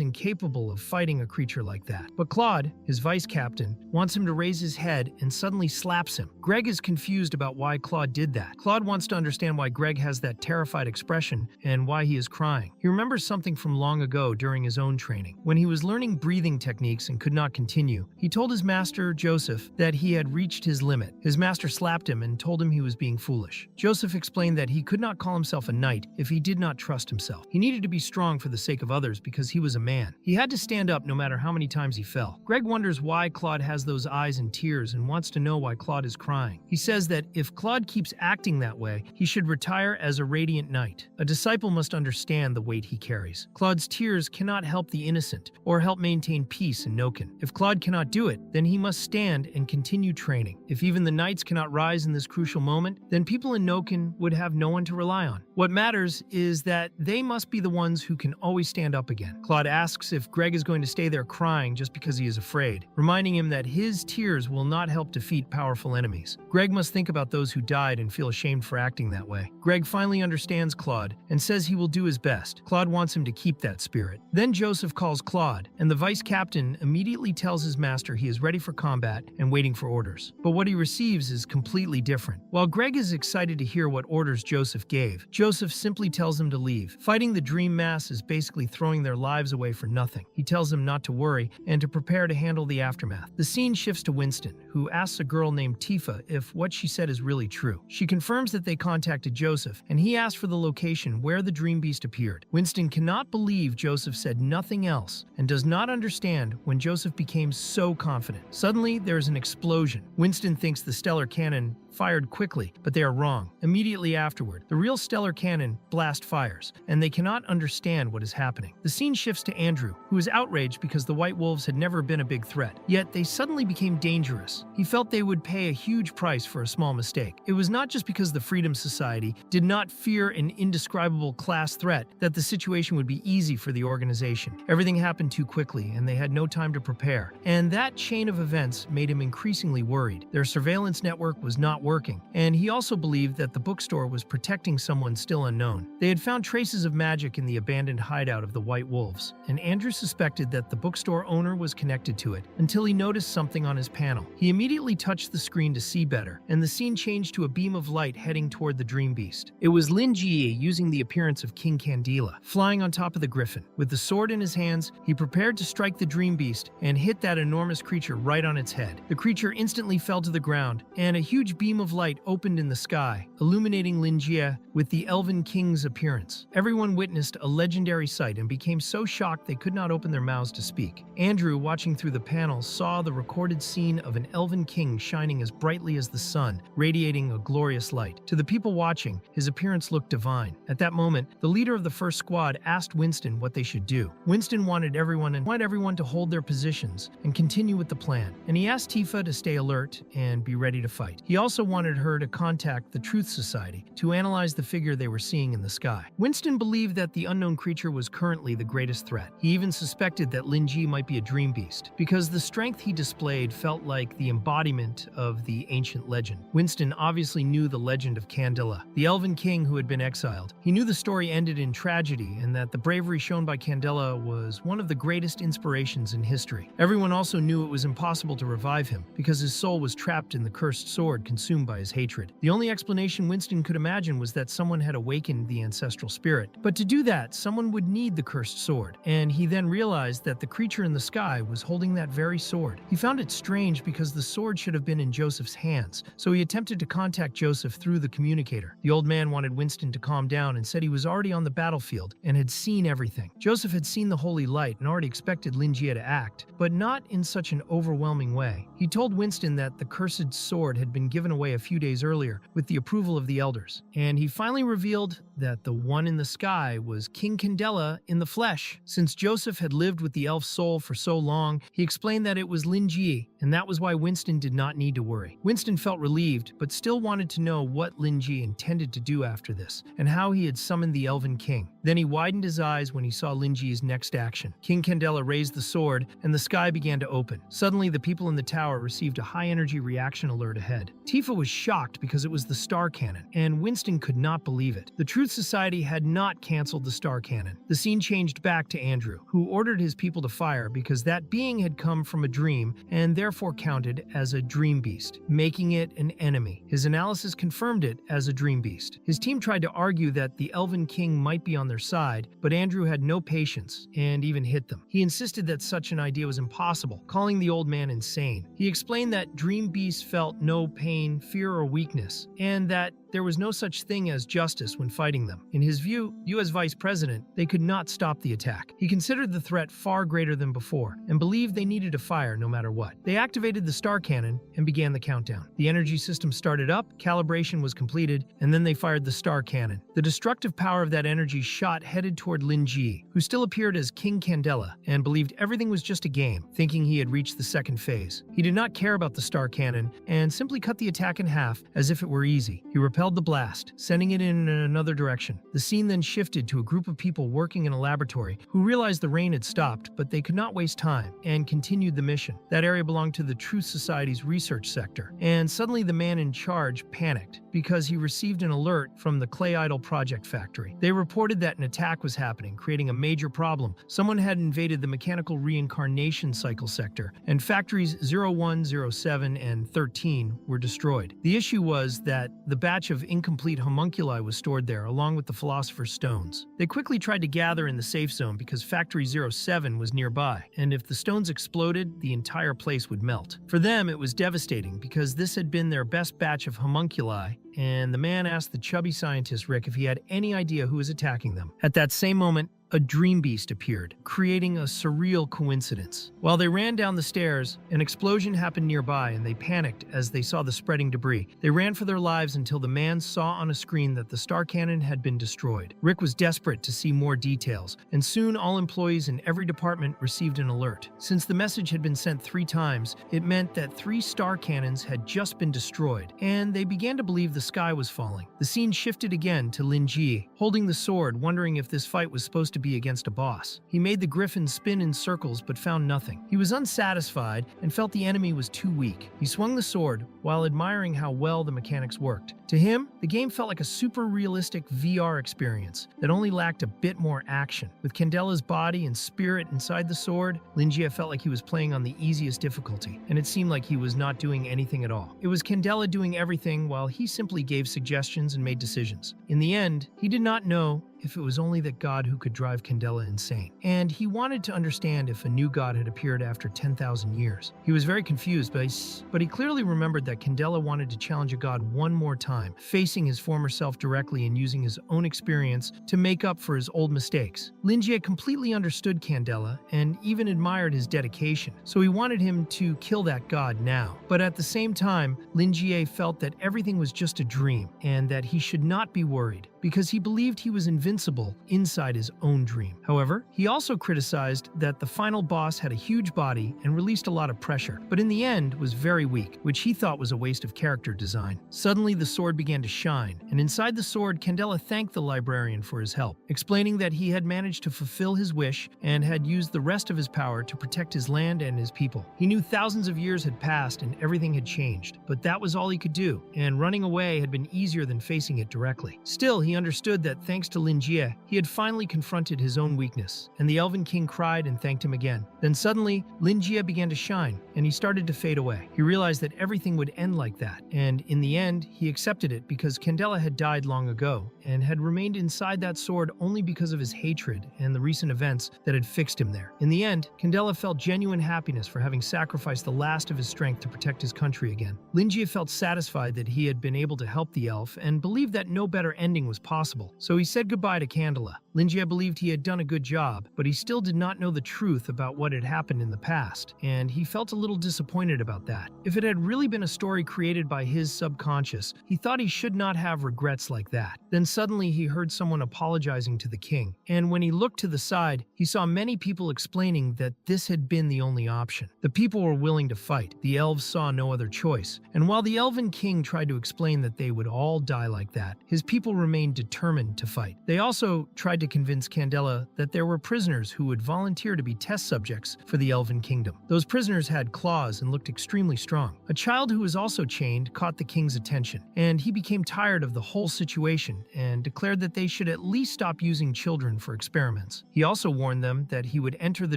incapable of fighting a creature like that. But Claude, his vice captain, wants him to raise his head and suddenly slaps him. Greg is confused about why Claude did that. Claude wants to understand why Greg has that terrified expression and why he is crying. He remembers something from long ago during his own training. When he was learning breathing techniques and could not continue, he told his master, Joseph, that he had reached his limit. His master slapped him and told him he was being foolish. Joseph explained that he could not call himself a knight if he did not trust himself. He needed to be strong for the sake of others because he was a man. He had to stand up no matter how many times he fell. Greg wonders why Claude has those eyes and tears and wants to know why Claude is crying. He says that if Claude keeps acting that way, he should retire as a radiant knight. A disciple must understand the weight he carries. Claude's tears cannot help the innocent or help maintain peace in Nokin. If Claude cannot do it, then he must stand and continue training. If even the knights cannot rise in this crucial moment, then people in Nokin would have no one to rely on. What matters is that they must be the ones who can always stand up again. Claude asks if Greg is going to stay there crying just because he is afraid, reminding him that his tears will not help defeat powerful enemies. Greg must think about those who died and feel ashamed for acting that way. Greg finally understands Claude and says he will do his best. Claude wants him to keep that spirit. Then Joseph calls Claude, and the vice captain immediately tells his master he is ready for combat and waiting for orders. But what he receives is completely different. While Greg is excited to hear what orders Joseph gave, Joseph simply tells him to leave. Fighting the dream mass is basically throwing their lives away for nothing. He tells them not to worry and to prepare to handle the aftermath. The scene shifts to Winston, who asks a girl named Tifa if what she said is really true. She confirms that they contacted Joseph, and he asked for the location where the dream beast appeared. Winston cannot believe Joseph said nothing else and does not understand when Joseph became so confident. Suddenly, there is an explosion. Winston thinks the stellar cannon fired quickly, but they are wrong. Immediately afterward, the real stellar cannon blast fires, and they cannot understand what is happening. The scene shifts to Andrew, who is outraged because the White Wolves had never been a big threat, yet they suddenly became dangerous. He felt they would pay a huge price for a small mistake. It was not just because the Freedom Society did not fear an indescribable class threat that the situation would be easy for the organization. Everything happened too quickly, and they had no time to prepare, and that chain of events made him increasingly worried. Their surveillance network was not working, and he also believed that the bookstore was protecting someone still unknown. They had found traces of magic in the abandoned hideout of the White Wolves, and Andrew suspected that the bookstore owner was connected to it until he noticed something on his panel. He immediately touched the screen to see better, and the scene changed to a beam of light heading toward the dream beast. It was Lingi using the appearance of King Candela, flying on top of the griffin. With the sword in his hands, he prepared to strike the dream beast and hit that enormous creature right on its head. The creature instantly fell to the ground, and a huge beam of light opened in the sky, illuminating Lingi with the Elven King's appearance. Everyone witnessed a legendary sight and became so shocked they could not open their mouths to speak. Andrew, watching through the panels, saw the recorded scene of an Elven King shining as brightly as the sun, radiating a glorious light. To the people watching, watching, his appearance looked divine. At that moment, the leader of the first squad asked Winston what they should do. Winston wanted everyone to hold their positions and continue with the plan, and he asked Tifa to stay alert and be ready to fight. He also wanted her to contact the Truth Society to analyze the figure they were seeing in the sky. Winston believed that the unknown creature was currently the greatest threat. He even suspected that Lingi might be a dream beast, because the strength he displayed felt like the embodiment of the ancient legend. Winston obviously knew the legend of Candela, the elven king who had been exiled. He knew the story ended in tragedy and that the bravery shown by Candela was one of the greatest inspirations in history. Everyone also knew it was impossible to revive him because his soul was trapped in the cursed sword consumed by his hatred. The only explanation Winston could imagine was that someone had awakened the ancestral spirit. But to do that, someone would need the cursed sword, and he then realized that the creature in the sky was holding that very sword. He found it strange because the sword should have been in Joseph's hands, so he attempted to contact Joseph through the communicator. The old man wanted Winston to calm down and said he was already on the battlefield and had seen everything. Joseph had seen the holy light and already expected Lingi to act, but not in such an overwhelming way. He told Winston that the cursed sword had been given away a few days earlier with the approval of the elders, and he finally revealed that the one in the sky was King Candela in the flesh. Since Joseph had lived with the elf soul for so long, he explained that it was Lingi, and that was why Winston did not need to worry. Winston felt relieved, but still wanted to know what Lingi intended to do after this, and how he had summoned the Elven King. Then he widened his eyes when he saw Lingi's next action. King Candela raised the sword, and the sky began to open. Suddenly, the people in the tower received a high-energy reaction alert ahead. Tifa was shocked because it was the star cannon, and Winston could not believe it. The Truth Society had not canceled the star cannon. The scene changed back to Andrew, who ordered his people to fire because that being had come from a dream and therefore counted as a dream beast, making it an enemy. His analysis confirmed it as a dream beast. His team tried to argue that the Elven King might be on their side, but Andrew had no patience and even hit them. He insisted that such an idea was impossible, calling the old man insane. He explained that dream beasts felt no pain, fear, or weakness, and that there was no such thing as justice when fighting them. In his view, as vice president, they could not stop the attack. He considered the threat far greater than before and believed they needed to fire no matter what. They activated the star cannon and began the countdown. The energy system started up, calibration was completed, and then they fired the star cannon. The destructive power of that energy shot headed toward Lingi, who still appeared as King Candela and believed everything was just a game, thinking he had reached the second phase. He did not care about the star cannon and simply cut the attack in half as if it were easy. He repelled the blast, sending it in another direction. The scene then shifted to a group of people working in a laboratory who realized the rain had stopped, but they could not waste time and continued the mission. That area belonged to the Truth Society's research sector, and suddenly the man in charge panicked because he received an alert from the Clay Idol project factory. They reported that an attack was happening, creating a major problem. Someone had invaded the mechanical reincarnation cycle sector, and factories 01, 07, and 13 were destroyed. The issue was that the batch of incomplete homunculi was stored there, along with the Philosopher's Stones. They quickly tried to gather in the safe zone because Factory 07 was nearby, and if the stones exploded, the entire place would melt. For them, it was devastating because this had been their best batch of homunculi, and the man asked the chubby scientist Rick if he had any idea who was attacking them. At that same moment, a dream beast appeared, creating a surreal coincidence. While they ran down the stairs, an explosion happened nearby and they panicked as they saw the spreading debris. They ran for their lives until the man saw on a screen that the star cannon had been destroyed. Rick was desperate to see more details, and soon all employees in every department received an alert. Since the message had been sent 3 times, it meant that 3 star cannons had just been destroyed, and they began to believe the sky was falling. The scene shifted again to Lingi, holding the sword, wondering if this fight was supposed to be against a boss. He made the griffin spin in circles but found nothing. He was unsatisfied and felt the enemy was too weak. He swung the sword while admiring how well the mechanics worked. To him, the game felt like a super realistic VR experience that only lacked a bit more action. With Candela's body and spirit inside the sword, Lingi felt like he was playing on the easiest difficulty, and it seemed like he was not doing anything at all. It was Candela doing everything while he simply gave suggestions and made decisions. In the end, he did not know if it was only that god who could drive Candela insane. And he wanted to understand if a new god had appeared after 10,000 years. He was very confused, but he clearly remembered that Candela wanted to challenge a god one more time, facing his former self directly and using his own experience to make up for his old mistakes. Lingi completely understood Candela and even admired his dedication, so he wanted him to kill that god now. But at the same time, Lingi felt that everything was just a dream and that he should not be worried, because he believed he was invincible inside his own dream. However, he also criticized that the final boss had a huge body and released a lot of pressure, but in the end was very weak, which he thought was a waste of character design. Suddenly, the sword began to shine, and inside the sword, Candela thanked the librarian for his help, explaining that he had managed to fulfill his wish and had used the rest of his power to protect his land and his people. He knew thousands of years had passed and everything had changed, but that was all he could do, and running away had been easier than facing it directly. Still, he understood that thanks to Lingi, he had finally confronted his own weakness, and the Elven King cried and thanked him again. Then suddenly, Lingi began to shine, and he started to fade away. He realized that everything would end like that, and in the end, he accepted it because Candela had died long ago and had remained inside that sword only because of his hatred and the recent events that had fixed him there. In the end, Candela felt genuine happiness for having sacrificed the last of his strength to protect his country again. Lingi felt satisfied that he had been able to help the elf and believed that no better ending was possible, so he said goodbye to Candela. Lingi believed he had done a good job, but he still did not know the truth about what had happened in the past, and he felt a little disappointed about that. If it had really been a story created by his subconscious, he thought he should not have regrets like that. Then suddenly he heard someone apologizing to the king, and when he looked to the side, he saw many people explaining that this had been the only option. The people were willing to fight. The elves saw no other choice, and while the Elven King tried to explain that they would all die like that, his people remained determined to fight. They also tried to convince Candela that there were prisoners who would volunteer to be test subjects for the Elven Kingdom. Those prisoners had claws and looked extremely strong. A child who was also chained caught the king's attention, and he became tired of the whole situation and declared that they should at least stop using children for experiments. He also warned them that he would enter the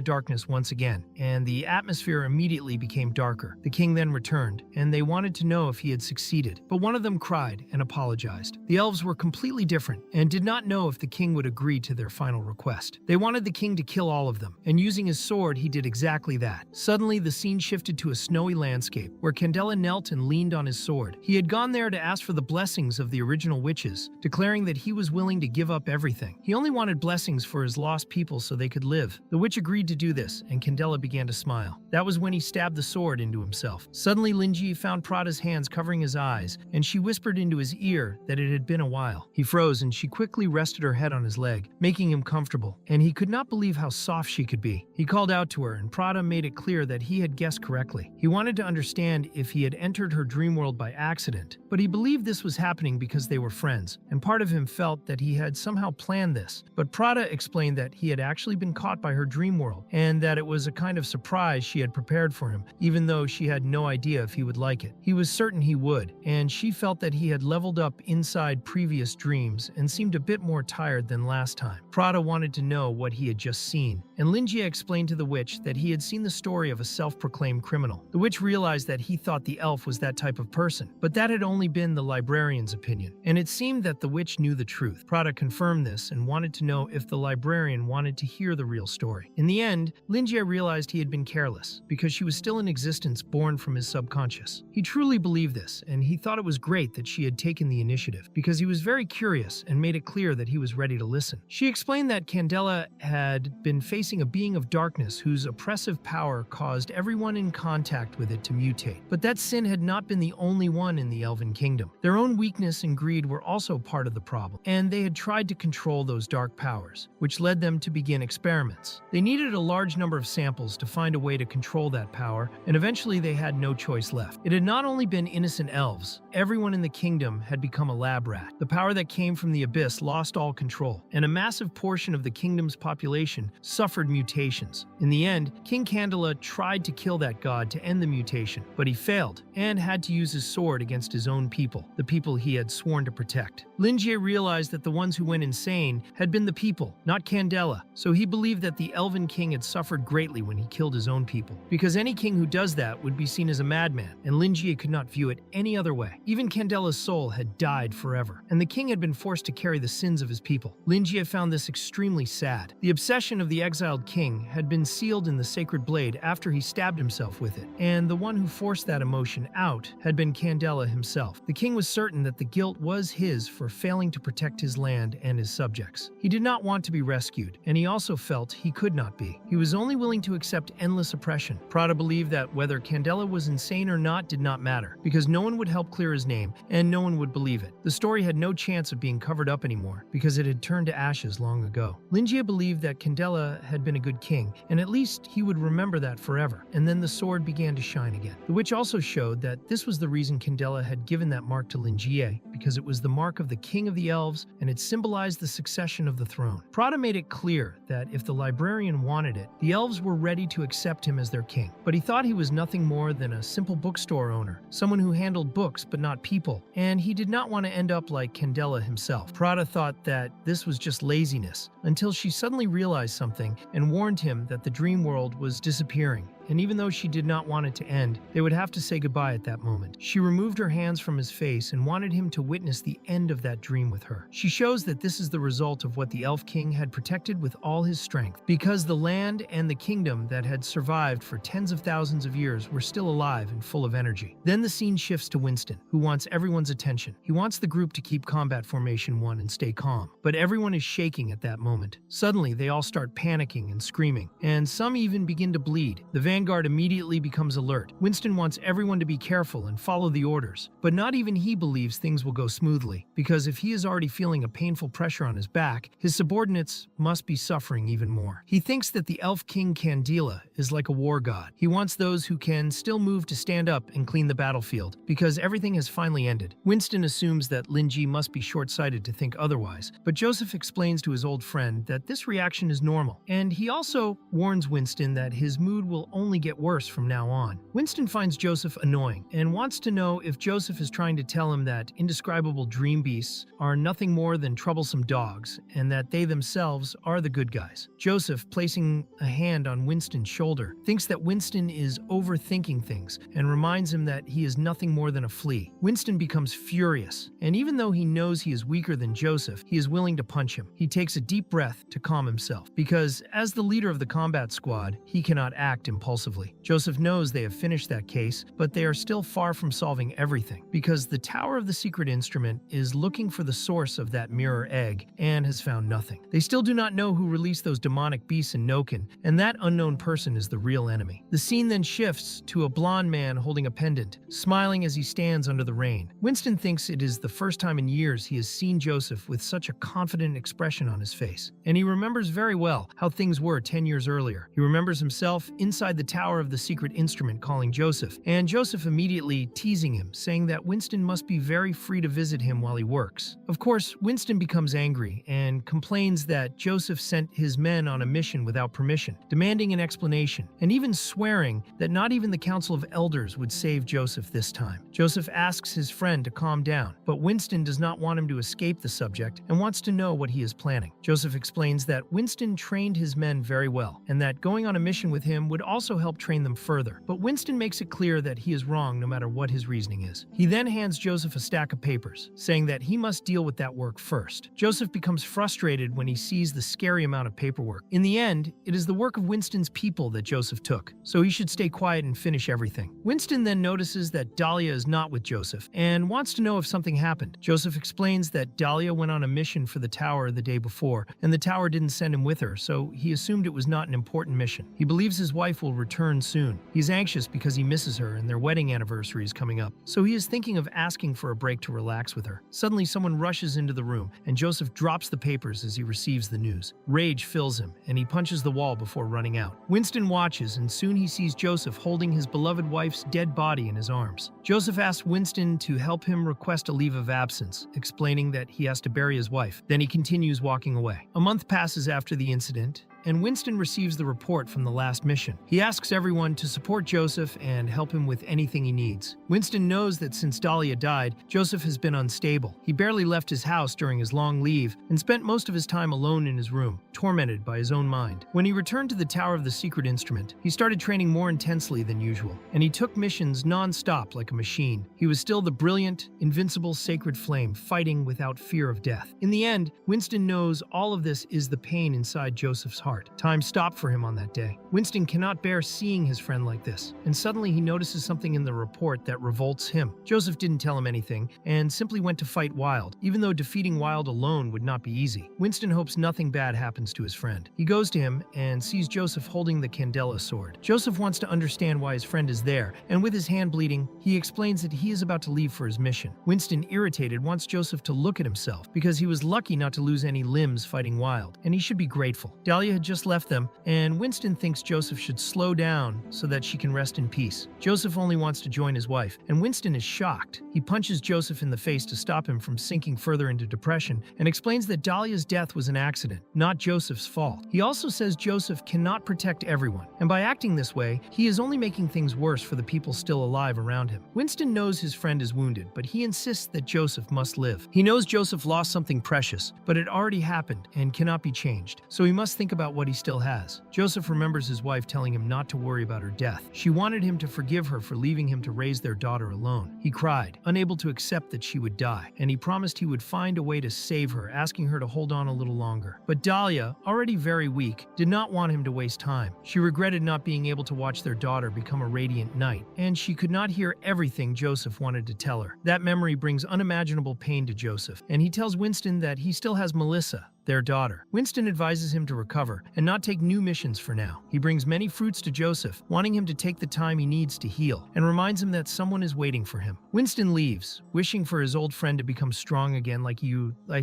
darkness once again, and the atmosphere immediately became darker. The king then returned, and they wanted to know if he had succeeded, but one of them cried and apologized. The elves were completely different and did not know if the king would agree to their final request. They wanted the king to kill all of them, and using his sword, he did exactly that. Suddenly, the scene shifted to a snowy landscape, where Candela knelt and leaned on his sword. He had gone there to ask for the blessings of the original witches, declaring that he was willing to give up everything. He only wanted blessings for his lost people so they could live. The witch agreed to do this, and Candela began to smile. That was when he stabbed the sword into himself. Suddenly, Lingi found Prada's hands covering his eyes, and she whispered into his ear that it had been a while. He froze, and she quickly rested her head on his leg, making him comfortable, and he could not believe how soft she could be. He called out to her, and Prada made it clear that he had guessed correctly. He wanted to understand if he had entered her dream world by accident, but he believed this was happening because they were friends, and part of him felt that he had somehow planned this. But Prada explained that he had actually been caught by her dream world, and that it was a kind of surprise she had prepared for him, even though she had no idea if he would like it. He was certain he would, and she felt that he had leveled up inside previous dreams and seemed a bit more tired than last time. Prada wanted to know what he had just seen, and Lingi explained to the witch that he had seen the story of a self-proclaimed criminal. The witch realized that he thought the elf was that type of person, but that had only been the librarian's opinion, and it seemed that the witch knew the truth. Prada confirmed this and wanted to know if the librarian wanted to hear the real story. In the end, Lingi realized he had been careless, because she was still in existence born from his subconscious. He truly believed this, and he thought it was great that she had taken the initiative, because he was very curious and made it clear that he was ready to listen. She explained that Candela had been facing a being of darkness whose oppressive power caused everyone in contact with it to mutate, but that sin had not been the only one in the Elven Kingdom. Their own weakness and greed were also part of the problem, and they had tried to control those dark powers, which led them to begin experiments. They needed a large number of samples to find a way to control that power, and eventually they had no choice left. It had not only been innocent elves, everyone in the kingdom had become a lab rat. The power that came from the abyss lost all control, and a massive portion of the kingdom's population suffered mutations. In the end, King Candela tried to kill that god to end the mutation, but he failed, and had to use his sword against his own people, the people he had sworn to protect. Lingi realized that the ones who went insane had been the people, not Candela, so he believed that the Elven King had suffered greatly when he killed his own people, because any king who does that would be seen as a madman, and Lingi could not view it any other way. Even Candela's soul had died forever, and the king had been been forced to carry the sins of his people. Lingi found this extremely sad. The obsession of the exiled king had been sealed in the sacred blade after he stabbed himself with it, and the one who forced that emotion out had been Candela himself. The king was certain that the guilt was his for failing to protect his land and his subjects. He did not want to be rescued, and he also felt he could not be. He was only willing to accept endless oppression. Prada believed that whether Candela was insane or not did not matter, because no one would help clear his name, and no one would believe it. The story had no chance of being covered up anymore, because it had turned to ashes long ago. Lingi believed that Candela had been a good king, and at least he would remember that forever. And then the sword began to shine again. The witch also showed that this was the reason Candela had given that mark to Lingi, because it was the mark of the king of the elves, and it symbolized the succession of the throne. Prada made it clear that if the librarian wanted it, the elves were ready to accept him as their king. But he thought he was nothing more than a simple bookstore owner, someone who handled books but not people, and he did not want to end up like Candela himself. Prada thought that this was just laziness, until she suddenly realized something and warned him that the dream world was disappearing. And even though she did not want it to end, they would have to say goodbye at that moment. She removed her hands from his face and wanted him to witness the end of that dream with her. She shows that this is the result of what the Elf King had protected with all his strength, because the land and the kingdom that had survived for tens of thousands of years were still alive and full of energy. Then the scene shifts to Winston, who wants everyone's attention. He wants the group to keep combat formation 1 and stay calm, but everyone is shaking at that moment. Suddenly, they all start panicking and screaming, and some even begin to bleed. The Vanguard immediately becomes alert. Winston wants everyone to be careful and follow the orders, but not even he believes things will go smoothly, because if he is already feeling a painful pressure on his back, his subordinates must be suffering even more. He thinks that the Elf King Candela is like a war god. He wants those who can still move to stand up and clean the battlefield, because everything has finally ended. Winston assumes that Lingi must be short-sighted to think otherwise, but Joseph explains to his old friend that this reaction is normal, and he also warns Winston that his mood will only get worse from now on. Winston finds Joseph annoying and wants to know if Joseph is trying to tell him that indescribable dream beasts are nothing more than troublesome dogs and that they themselves are the good guys. Joseph, placing a hand on Winston's shoulder, thinks that Winston is overthinking things and reminds him that he is nothing more than a flea. Winston becomes furious, and even though he knows he is weaker than Joseph, he is willing to punch him. He takes a deep breath to calm himself, because as the leader of the combat squad, he cannot act impulsively. Joseph knows they have finished that case, but they are still far from solving everything, because the Tower of the Secret Instrument is looking for the source of that mirror egg and has found nothing. They still do not know who released those demonic beasts in Noken, and that unknown person is the real enemy. The scene then shifts to a blonde man holding a pendant, smiling as he stands under the rain. Winston thinks it is the first time in years he has seen Joseph with such a confident expression on his face, and he remembers very well how things were 10 years earlier. He remembers himself inside the Tower of the Secret Instrument calling Joseph, and Joseph immediately teasing him, saying that Winston must be very free to visit him while he works. Of course, Winston becomes angry and complains that Joseph sent his men on a mission without permission, demanding an explanation, and even swearing that not even the Council of Elders would save Joseph this time. Joseph asks his friend to calm down, but Winston does not want him to escape the subject and wants to know what he is planning. Joseph explains that Winston trained his men very well, and that going on a mission with him would also help train them further. But Winston makes it clear that he is wrong no matter what his reasoning is. He then hands Joseph a stack of papers, saying that he must deal with that work first. Joseph becomes frustrated when he sees the scary amount of paperwork. In the end, it is the work of Winston's people that Joseph took, so he should stay quiet and finish everything. Winston then notices that Dahlia is not with Joseph and wants to know if something happened. Joseph explains that Dahlia went on a mission for the tower the day before, and the tower didn't send him with her, so he assumed it was not an important mission. He believes his wife will return soon. He's anxious because he misses her and their wedding anniversary is coming up, so he is thinking of asking for a break to relax with her. Suddenly, someone rushes into the room, and Joseph drops the papers as he receives the news. Rage fills him, and he punches the wall before running out. Winston watches, and soon he sees Joseph holding his beloved wife's dead body in his arms. Joseph asks Winston to help him request a leave of absence, explaining that he has to bury his wife. Then he continues walking away. A month passes after the incident, and Winston receives the report from the last mission. He asks everyone to support Joseph and help him with anything he needs. Winston knows that since Dahlia died, Joseph has been unstable. He barely left his house during his long leave and spent most of his time alone in his room, tormented by his own mind. When he returned to the Tower of the Secret Instrument, he started training more intensely than usual, and he took missions non-stop like a machine. He was still the brilliant, invincible sacred flame, fighting without fear of death. In the end, Winston knows all of this is the pain inside Joseph's heart. Time stopped for him on that day. Winston cannot bear seeing his friend like this, and suddenly he notices something in the report that revolts him. Joseph didn't tell him anything, and simply went to fight Wild, even though defeating Wild alone would not be easy. Winston hopes nothing bad happens to his friend. He goes to him and sees Joseph holding the Candela sword. Joseph wants to understand why his friend is there, and with his hand bleeding, he explains that he is about to leave for his mission. Winston, irritated, wants Joseph to look at himself, because he was lucky not to lose any limbs fighting Wild, and he should be grateful. Dahlia had just left them, and Winston thinks Joseph should slow down so that she can rest in peace. Joseph only wants to join his wife, and Winston is shocked. He punches Joseph in the face to stop him from sinking further into depression, and explains that Dahlia's death was an accident, not Joseph's fault. He also says Joseph cannot protect everyone, and by acting this way, he is only making things worse for the people still alive around him. Winston knows his friend is wounded, but he insists that Joseph must live. He knows Joseph lost something precious, but it already happened and cannot be changed, so he must think about what he still has. Joseph remembers his wife telling him not to worry about her death. She wanted him to forgive her for leaving him to raise their daughter alone. He cried, unable to accept that she would die, and he promised he would find a way to save her, asking her to hold on a little longer. But Dahlia, already very weak, did not want him to waste time. She regretted not being able to watch their daughter become a radiant knight, and she could not hear everything Joseph wanted to tell her. That memory brings unimaginable pain to Joseph, and he tells Winston that he still has Melissa, their daughter. Winston advises him to recover and not take new missions for now. He brings many fruits to Joseph, wanting him to take the time he needs to heal, and reminds him that someone is waiting for him. Winston leaves, wishing for his old friend to become strong again like he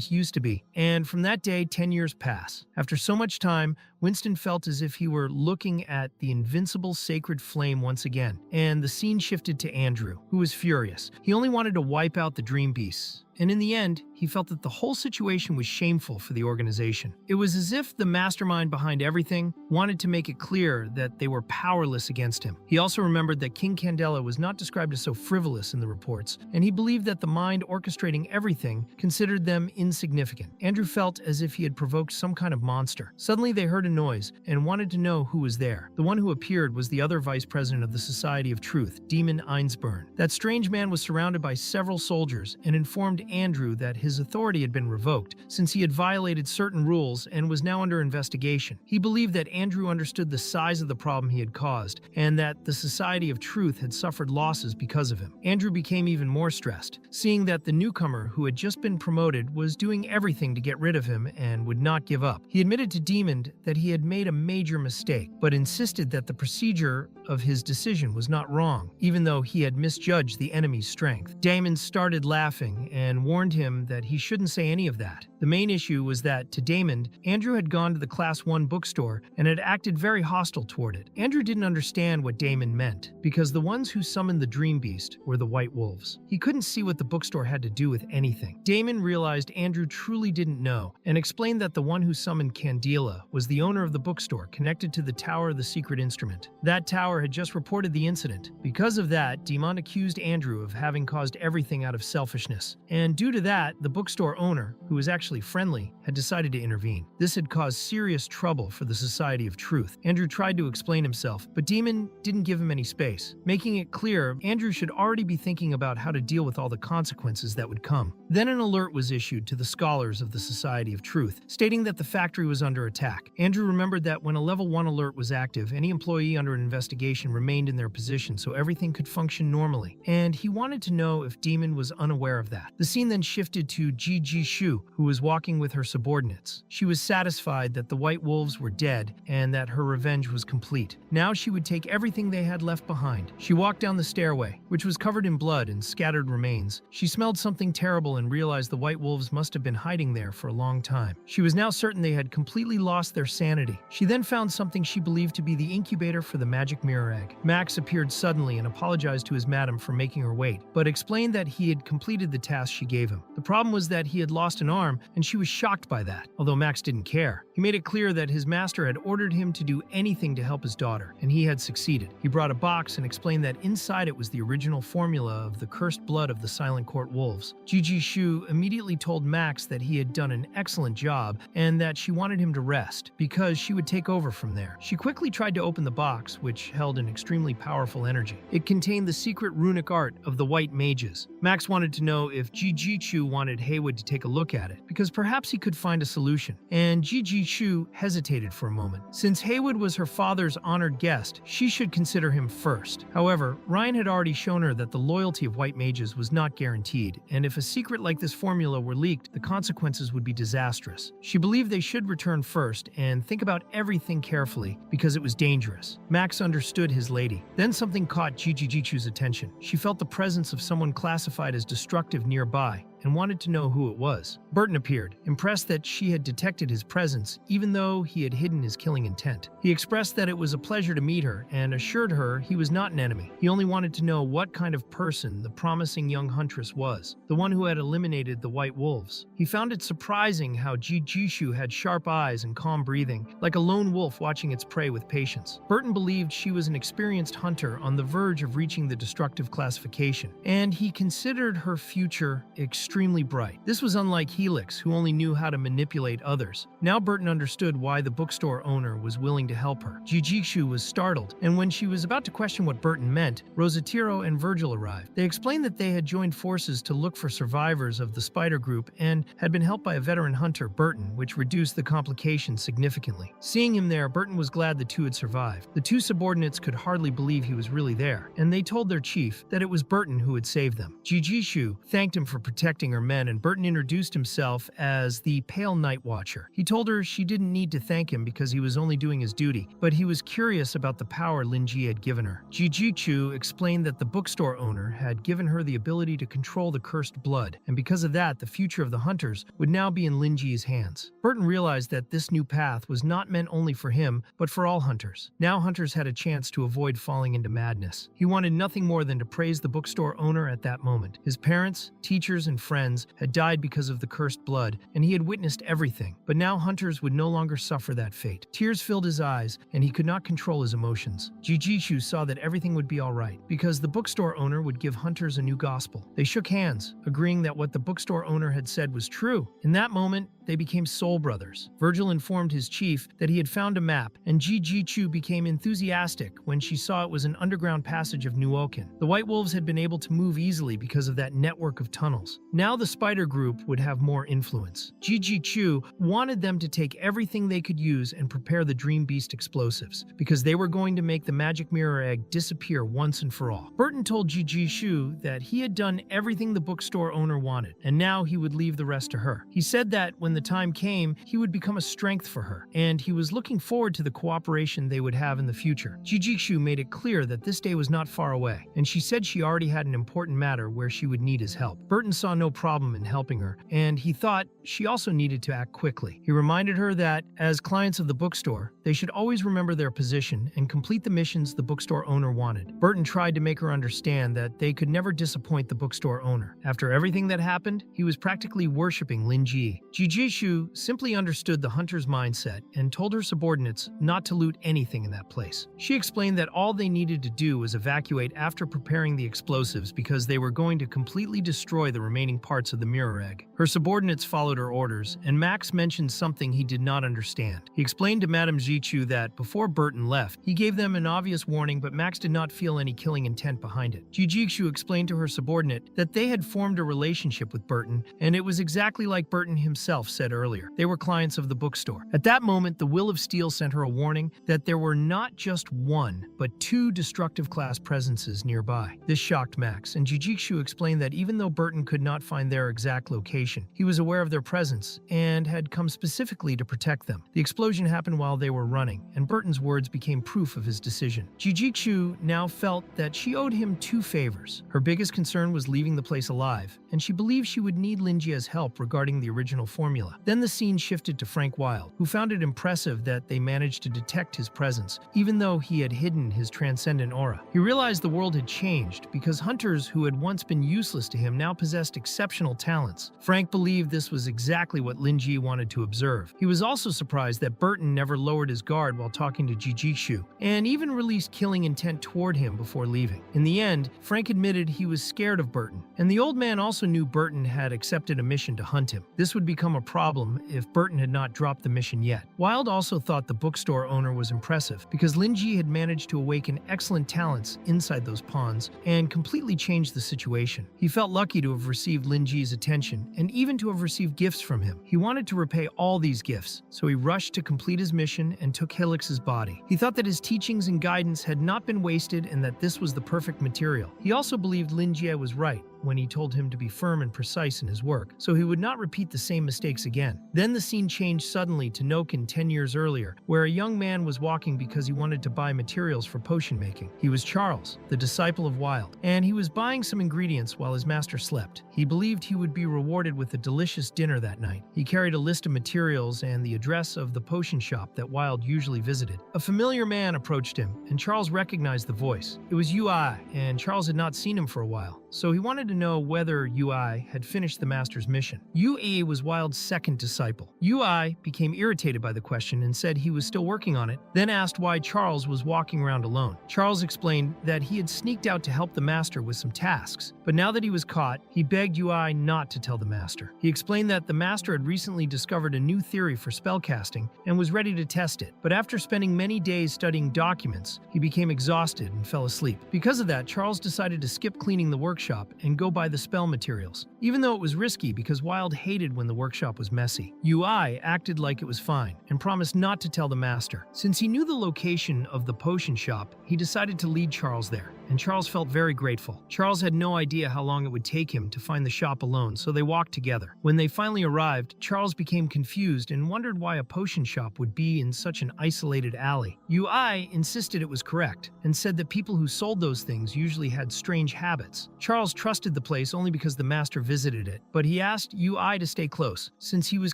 used to be. And from that day, 10 years pass. After so much time, Winston felt as if he were looking at the invincible sacred flame once again, and the scene shifted to Andrew, who was furious. He only wanted to wipe out the dream beasts. And in the end, he felt that the whole situation was shameful for the organization. It was as if the mastermind behind everything wanted to make it clear that they were powerless against him. He also remembered that King Candela was not described as so frivolous in the reports, and he believed that the mind orchestrating everything considered them insignificant. Andrew felt as if he had provoked some kind of monster. Suddenly they heard a noise and wanted to know who was there. The one who appeared was the other vice president of the Society of Truth, Demon Einsburn. That strange man was surrounded by several soldiers and informed Andrew that his authority had been revoked since he had violated certain rules and was now under investigation. He believed that Andrew understood the size of the problem he had caused and that the Society of Truth had suffered losses because of him. Andrew became even more stressed, seeing that the newcomer who had just been promoted was doing everything to get rid of him and would not give up. He admitted to Demon that he had made a major mistake, but insisted that the procedure of his decision was not wrong, even though he had misjudged the enemy's strength. Damon started laughing and warned him that he shouldn't say any of that. The main issue was that, to Damon, Andrew had gone to the Class 1 bookstore and had acted very hostile toward it. Andrew didn't understand what Damon meant, because the ones who summoned the Dream Beast were the White Wolves. He couldn't see what the bookstore had to do with anything. Damon realized Andrew truly didn't know, and explained that the one who summoned Candela was the owner of the bookstore connected to the Tower of the Secret Instrument. That tower had just reported the incident. Because of that, Demon accused Andrew of having caused everything out of selfishness, and due to that, the bookstore owner, who was actually friendly, had decided to intervene. This had caused serious trouble for the Society of Truth. Andrew tried to explain himself, but Demon didn't give him any space, making it clear Andrew should already be thinking about how to deal with all the consequences that would come. Then an alert was issued to the scholars of the Society of Truth, stating that the factory was under attack. Andrew remembered that when a level 1 alert was active, any employee under an investigation remained in their position so everything could function normally, and he wanted to know if Demon was unaware of that. The scene then shifted to Ji Shu, who was walking with her subordinates. She was satisfied that the White Wolves were dead and that her revenge was complete. Now she would take everything they had left behind. She walked down the stairway, which was covered in blood and scattered remains. She smelled something terrible and realized the White Wolves must have been hiding there for a long time. She was now certain they had completely lost their sanity. She then found something she believed to be the incubator for the magic mirror egg. Max appeared suddenly and apologized to his madam for making her wait, but explained that he had completed the task she she gave him. The problem was that he had lost an arm, and she was shocked by that, although Max didn't care. He made it clear that his master had ordered him to do anything to help his daughter, and he had succeeded. He brought a box and explained that inside it was the original formula of the cursed blood of the Silent Court wolves. Gigi Shu immediately told Max that he had done an excellent job and that she wanted him to rest, because she would take over from there. She quickly tried to open the box, which held an extremely powerful energy. It contained the secret runic art of the white mages. Max wanted to know if Gigi Chu wanted Haywood to take a look at it, because perhaps he could find a solution, and Gigi Chu hesitated for a moment. Since Haywood was her father's honored guest, she should consider him first. However, Ryan had already shown her that the loyalty of white mages was not guaranteed, and if a secret like this formula were leaked, the consequences would be disastrous. She believed they should return first and think about everything carefully, because it was dangerous. Max understood his lady. Then something caught Gigi Chu's attention. She felt the presence of someone classified as destructive nearby, and wanted to know who it was. Burton appeared, impressed that she had detected his presence, even though he had hidden his killing intent. He expressed that it was a pleasure to meet her, and assured her he was not an enemy. He only wanted to know what kind of person the promising young huntress was, the one who had eliminated the white wolves. He found it surprising how Jishu had sharp eyes and calm breathing, like a lone wolf watching its prey with patience. Burton believed she was an experienced hunter on the verge of reaching the destructive classification, and he considered her future extremely bright. This was unlike Helix, who only knew how to manipulate others. Now Burton understood why the bookstore owner was willing to help her. Jijishu was startled, and when she was about to question what Burton meant, Rosatiro and Virgil arrived. They explained that they had joined forces to look for survivors of the spider group and had been helped by a veteran hunter, Burton, which reduced the complications significantly. Seeing him there, Burton was glad the two had survived. The two subordinates could hardly believe he was really there, and they told their chief that it was Burton who had saved them. Jijishu thanked him for protecting her men, and Burton introduced himself as the Pale Night Watcher. He told her she didn't need to thank him because he was only doing his duty, but he was curious about the power Lingi had given her. Jijichu explained that the bookstore owner had given her the ability to control the cursed blood, and because of that, the future of the hunters would now be in Lingi's hands. Burton realized that this new path was not meant only for him, but for all hunters. Now hunters had a chance to avoid falling into madness. He wanted nothing more than to praise the bookstore owner at that moment. His parents, teachers, and friends had died because of the cursed blood, and he had witnessed everything, but now hunters would no longer suffer that fate. Tears filled his eyes, and he could not control his emotions. Jijishu saw that everything would be all right, because the bookstore owner would give hunters a new gospel. They shook hands, agreeing that what the bookstore owner had said was true. In that moment, they became soul brothers. Virgil informed his chief that he had found a map, and Jijishu became enthusiastic when she saw it was an underground passage of Nuoken. The White Wolves had been able to move easily because of that network of tunnels. Now the spider group would have more influence. Jijishu wanted them to take everything they could use and prepare the Dream Beast explosives, because they were going to make the magic mirror egg disappear once and for all. Burton told Jijishu that he had done everything the bookstore owner wanted, and now he would leave the rest to her. He said that when the time came, he would become a strength for her, and he was looking forward to the cooperation they would have in the future. Jijishu made it clear that this day was not far away, and she said she already had an important matter where she would need his help. Burton saw no problem in helping her, and he thought she also needed to act quickly. He reminded her that, as clients of the bookstore, they should always remember their position and complete the missions the bookstore owner wanted. Burton tried to make her understand that they could never disappoint the bookstore owner. After everything that happened, he was practically worshipping Lingi. Jijishu simply understood the hunter's mindset and told her subordinates not to loot anything in that place. She explained that all they needed to do was evacuate after preparing the explosives because they were going to completely destroy the remaining parts of the mirror egg. Her subordinates followed her orders, and Max mentioned something he did not understand. He explained to Madame Jichu that before Burton left, he gave them an obvious warning, but Max did not feel any killing intent behind it. Jijishu explained to her subordinate that they had formed a relationship with Burton, and it was exactly like Burton himself said earlier. They were clients of the bookstore. At that moment, the Will of Steel sent her a warning that there were not just one, but two destructive class presences nearby. This shocked Max, and Jijishu explained that even though Burton could not find their exact location, he was aware of their presence and had come specifically to protect them. The explosion happened while they were running, and Burton's words became proof of his decision. Jijishu now felt that she owed him two favors. Her biggest concern was leaving the place alive, and she believed she would need Lingia's help regarding the original formula. formula. Then the scene shifted to Frank Wilde, who found it impressive that they managed to detect his presence, even though he had hidden his transcendent aura. He realized the world had changed because hunters who had once been useless to him now possessed exceptional talents. Frank believed this was exactly what Lingi wanted to observe. He was also surprised that Burton never lowered his guard while talking to Jijishu, and even released killing intent toward him before leaving. In the end, Frank admitted he was scared of Burton, and the old man also knew Burton had accepted a mission to hunt him. This would become a problem if Burton had not dropped the mission yet. Wilde also thought the bookstore owner was impressive because Lingi had managed to awaken excellent talents inside those pawns and completely changed the situation. He felt lucky to have received Lingi's attention and even to have received gifts from him. He wanted to repay all these gifts, so he rushed to complete his mission and took Helix's body. He thought that his teachings and guidance had not been wasted and that this was the perfect material. He also believed Lingi was right when he told him to be firm and precise in his work, so he would not repeat the same mistakes again. Then the scene changed suddenly to Noken 10 years earlier, where a young man was walking because he wanted to buy materials for potion making. He was Charles, the disciple of Wilde, and he was buying some ingredients while his master slept. He believed he would be rewarded with a delicious dinner that night. He carried a list of materials and the address of the potion shop that Wilde usually visited. A familiar man approached him, and Charles recognized the voice. It was UI, and Charles had not seen him for a while, so he wanted to know whether UI had finished the master's mission. UE was Wilde's second disciple. UI became irritated by the question and said he was still working on it, then asked why Charles was walking around alone. Charles explained that he had sneaked out to help the master with some tasks, but now that he was caught, he begged UI not to tell the master. He explained that the master had recently discovered a new theory for spellcasting and was ready to test it, but after spending many days studying documents, he became exhausted and fell asleep. Because of that, Charles decided to skip cleaning the workshop and go buy the spell materials, even though it was risky because Wilde hated when the workshop was messy. UI acted like it was fine and promised not to tell the master. Since he knew the location of the potion shop, he decided to lead Charles there, and Charles felt very grateful. Charles had no idea how long it would take him to find the shop alone, so they walked together. When they finally arrived, Charles became confused and wondered why a potion shop would be in such an isolated alley. UI insisted it was correct and said that people who sold those things usually had strange habits. Charles trusted the place only because the master visited it, but he asked UI to stay close, since he was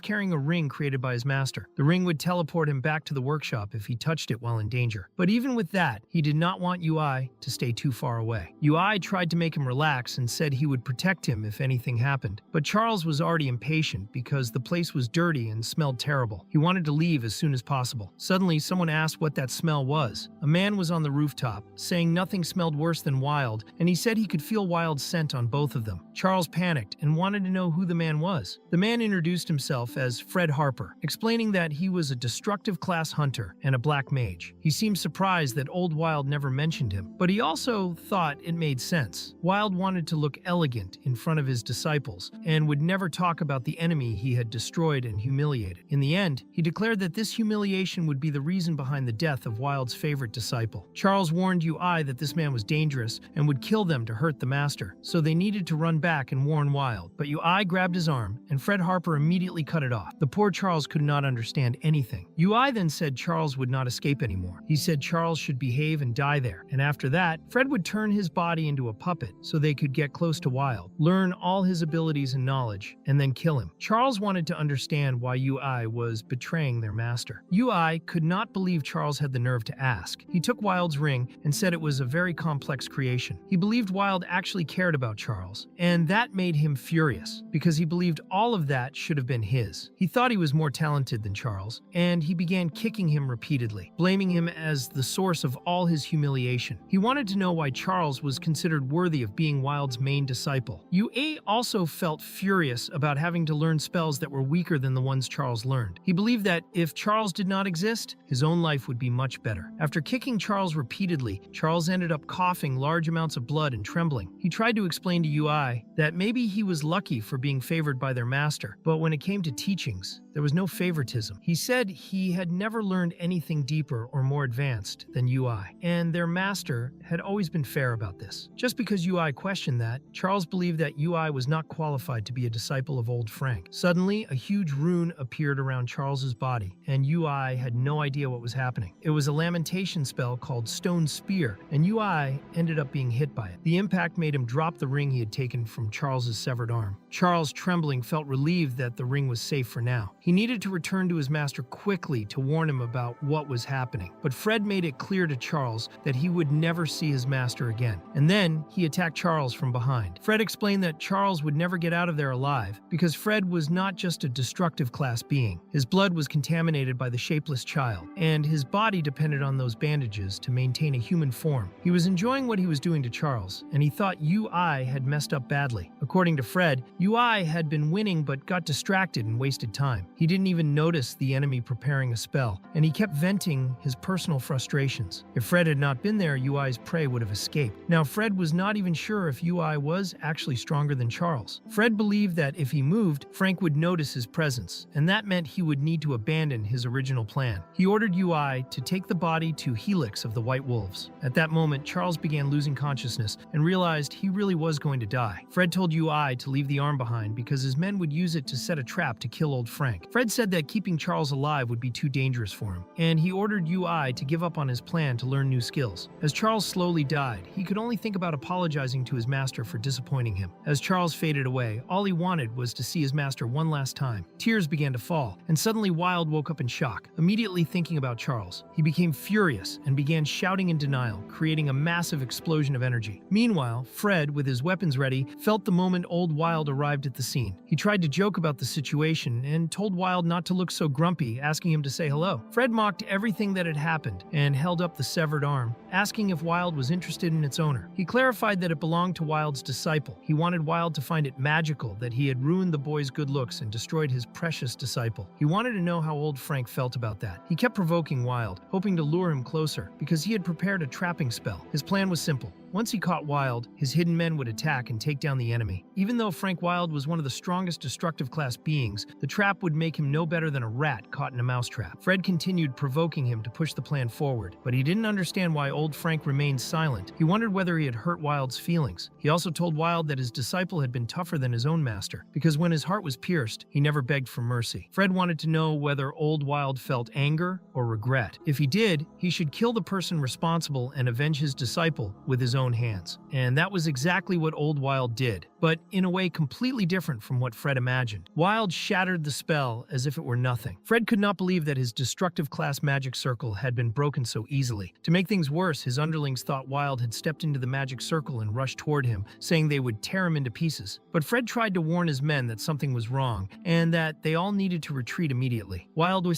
carrying a ring created by his master. The ring would teleport him back to the workshop if he touched it while in danger. But even with that, he did not want UI to stay too far away. UI tried to make him relax and said he would protect him if anything happened, but Charles was already impatient because the place was dirty and smelled terrible. He wanted to leave as soon as possible. Suddenly, someone asked what that smell was. A man was on the rooftop, saying nothing smelled worse than Wilde, and he said he could feel Wilde's scent on both of them. Charles panicked and wanted to know who the man was. The man introduced himself as Fred Harper, explaining that he was a destructive class hunter and a black mage. He seemed surprised that old Wilde never mentioned him, but he also thought it made sense. Wilde wanted to look elegant in front of his disciples and would never talk about the enemy he had destroyed and humiliated. In the end, he declared that this humiliation would be the reason behind the death of Wilde's favorite disciple. Charles warned UI that this man was dangerous and would kill them to hurt the master, so they needed to run back and warn Wilde. But UI grabbed his arm, and Fred Harper immediately cut it off. The poor Charles could not understand anything. UI then said Charles would not escape anymore. He said Charles should behave and die there, and after that, Fred would turn his body into a puppet so they could get close to Wilde, learn all his abilities and knowledge, and then kill him. Charles wanted to understand why UI was betraying their master. UI could not believe Charles had the nerve to ask. He took Wilde's ring and said it was a very complex creation. He believed Wilde actually cared about Charles, and that made him furious because he believed all of that should have been his. He thought he was more talented than Charles, and he began kicking him repeatedly, blaming him as the source of all his humiliation. He wanted to know why Charles was considered worthy of being Wilde's main disciple. UA also felt furious about having to learn spells that were weaker than the ones Charles learned. He believed that if Charles did not exist, his own life would be much better. After kicking Charles repeatedly, Charles ended up coughing large amounts of blood and trembling. He tried to explain to UI that maybe he was lucky for being favored by their master, but when it came to teachings, there was no favoritism. He said he had never learned anything deeper or more advanced than UI, and their master had always always been fair about this. Just because UI questioned that, Charles believed that UI was not qualified to be a disciple of Old Frank. Suddenly, a huge rune appeared around Charles's body, and UI had no idea what was happening. It was a lamentation spell called Stone Spear, and UI ended up being hit by it. The impact made him drop the ring he had taken from Charles's severed arm. Charles, trembling, felt relieved that the ring was safe for now. He needed to return to his master quickly to warn him about what was happening, but Fred made it clear to Charles that he would never see his master again. And then he attacked Charles from behind. Fred explained that Charles would never get out of there alive because Fred was not just a destructive class being. His blood was contaminated by the shapeless child, and his body depended on those bandages to maintain a human form. He was enjoying what he was doing to Charles, and he thought UI had messed up badly. According to Fred, UI had been winning but got distracted and wasted time. He didn't even notice the enemy preparing a spell, and he kept venting his personal frustrations. If Fred had not been there, UI's prey would have escaped. Now, Fred was not even sure if UI was actually stronger than Charles. Fred believed that if he moved, Frank would notice his presence, and that meant he would need to abandon his original plan. He ordered UI to take the body to Helix of the White Wolves. At that moment, Charles began losing consciousness and realized he really was going to die. Fred told UI to leave the arm behind because his men would use it to set a trap to kill Old Frank. Fred said that keeping Charles alive would be too dangerous for him, and he ordered UI to give up on his plan to learn new skills. As Charles slowly died, he could only think about apologizing to his master for disappointing him. As Charles faded away, all he wanted was to see his master one last time. Tears began to fall, and suddenly Wild woke up in shock, immediately thinking about Charles. He became furious and began shouting in denial, creating a massive explosion of energy. Meanwhile, Fred, with his weapons ready, felt the moment old Wild arrived at the scene. He tried to joke about the situation and told Wild not to look so grumpy, asking him to say hello. Fred mocked everything that had happened and held up the severed arm, asking if Wild was interested in its owner. He clarified that it belonged to Wild's disciple. He wanted Wild to find it magical that he had ruined the boy's good looks and destroyed his precious disciple. He wanted to know how Old Frank felt about that. He kept provoking Wild, hoping to lure him closer, because he had prepared a trapping spell. His plan was simple. Once he caught Wild, his hidden men would attack and take down the enemy. Even though Frank Wild was one of the strongest destructive class beings, the trap would make him no better than a rat caught in a mousetrap. Fred continued provoking him to push the plan forward, but he didn't understand why Old Frank remained silent. He wondered whether he had hurt Wild's feelings. He also told Wild that his disciple had been tougher than his own master, because when his heart was pierced, he never begged for mercy. Fred wanted to know whether Old Wild felt anger or regret. If he did, he should kill the person responsible and avenge his disciple with his own hands. And that was exactly what Old Wild did, but in a way completely different from what Fred imagined. Wild shattered the spell as if it were nothing. Fred could not believe that his destructive class magic circle had been broken so easily. To make things worse, his underlings thought Wild had stepped into the magic circle and rushed toward him, saying they would tear him into pieces. But Fred tried to warn his men that something was wrong, and that they all needed to retreat immediately. Wild,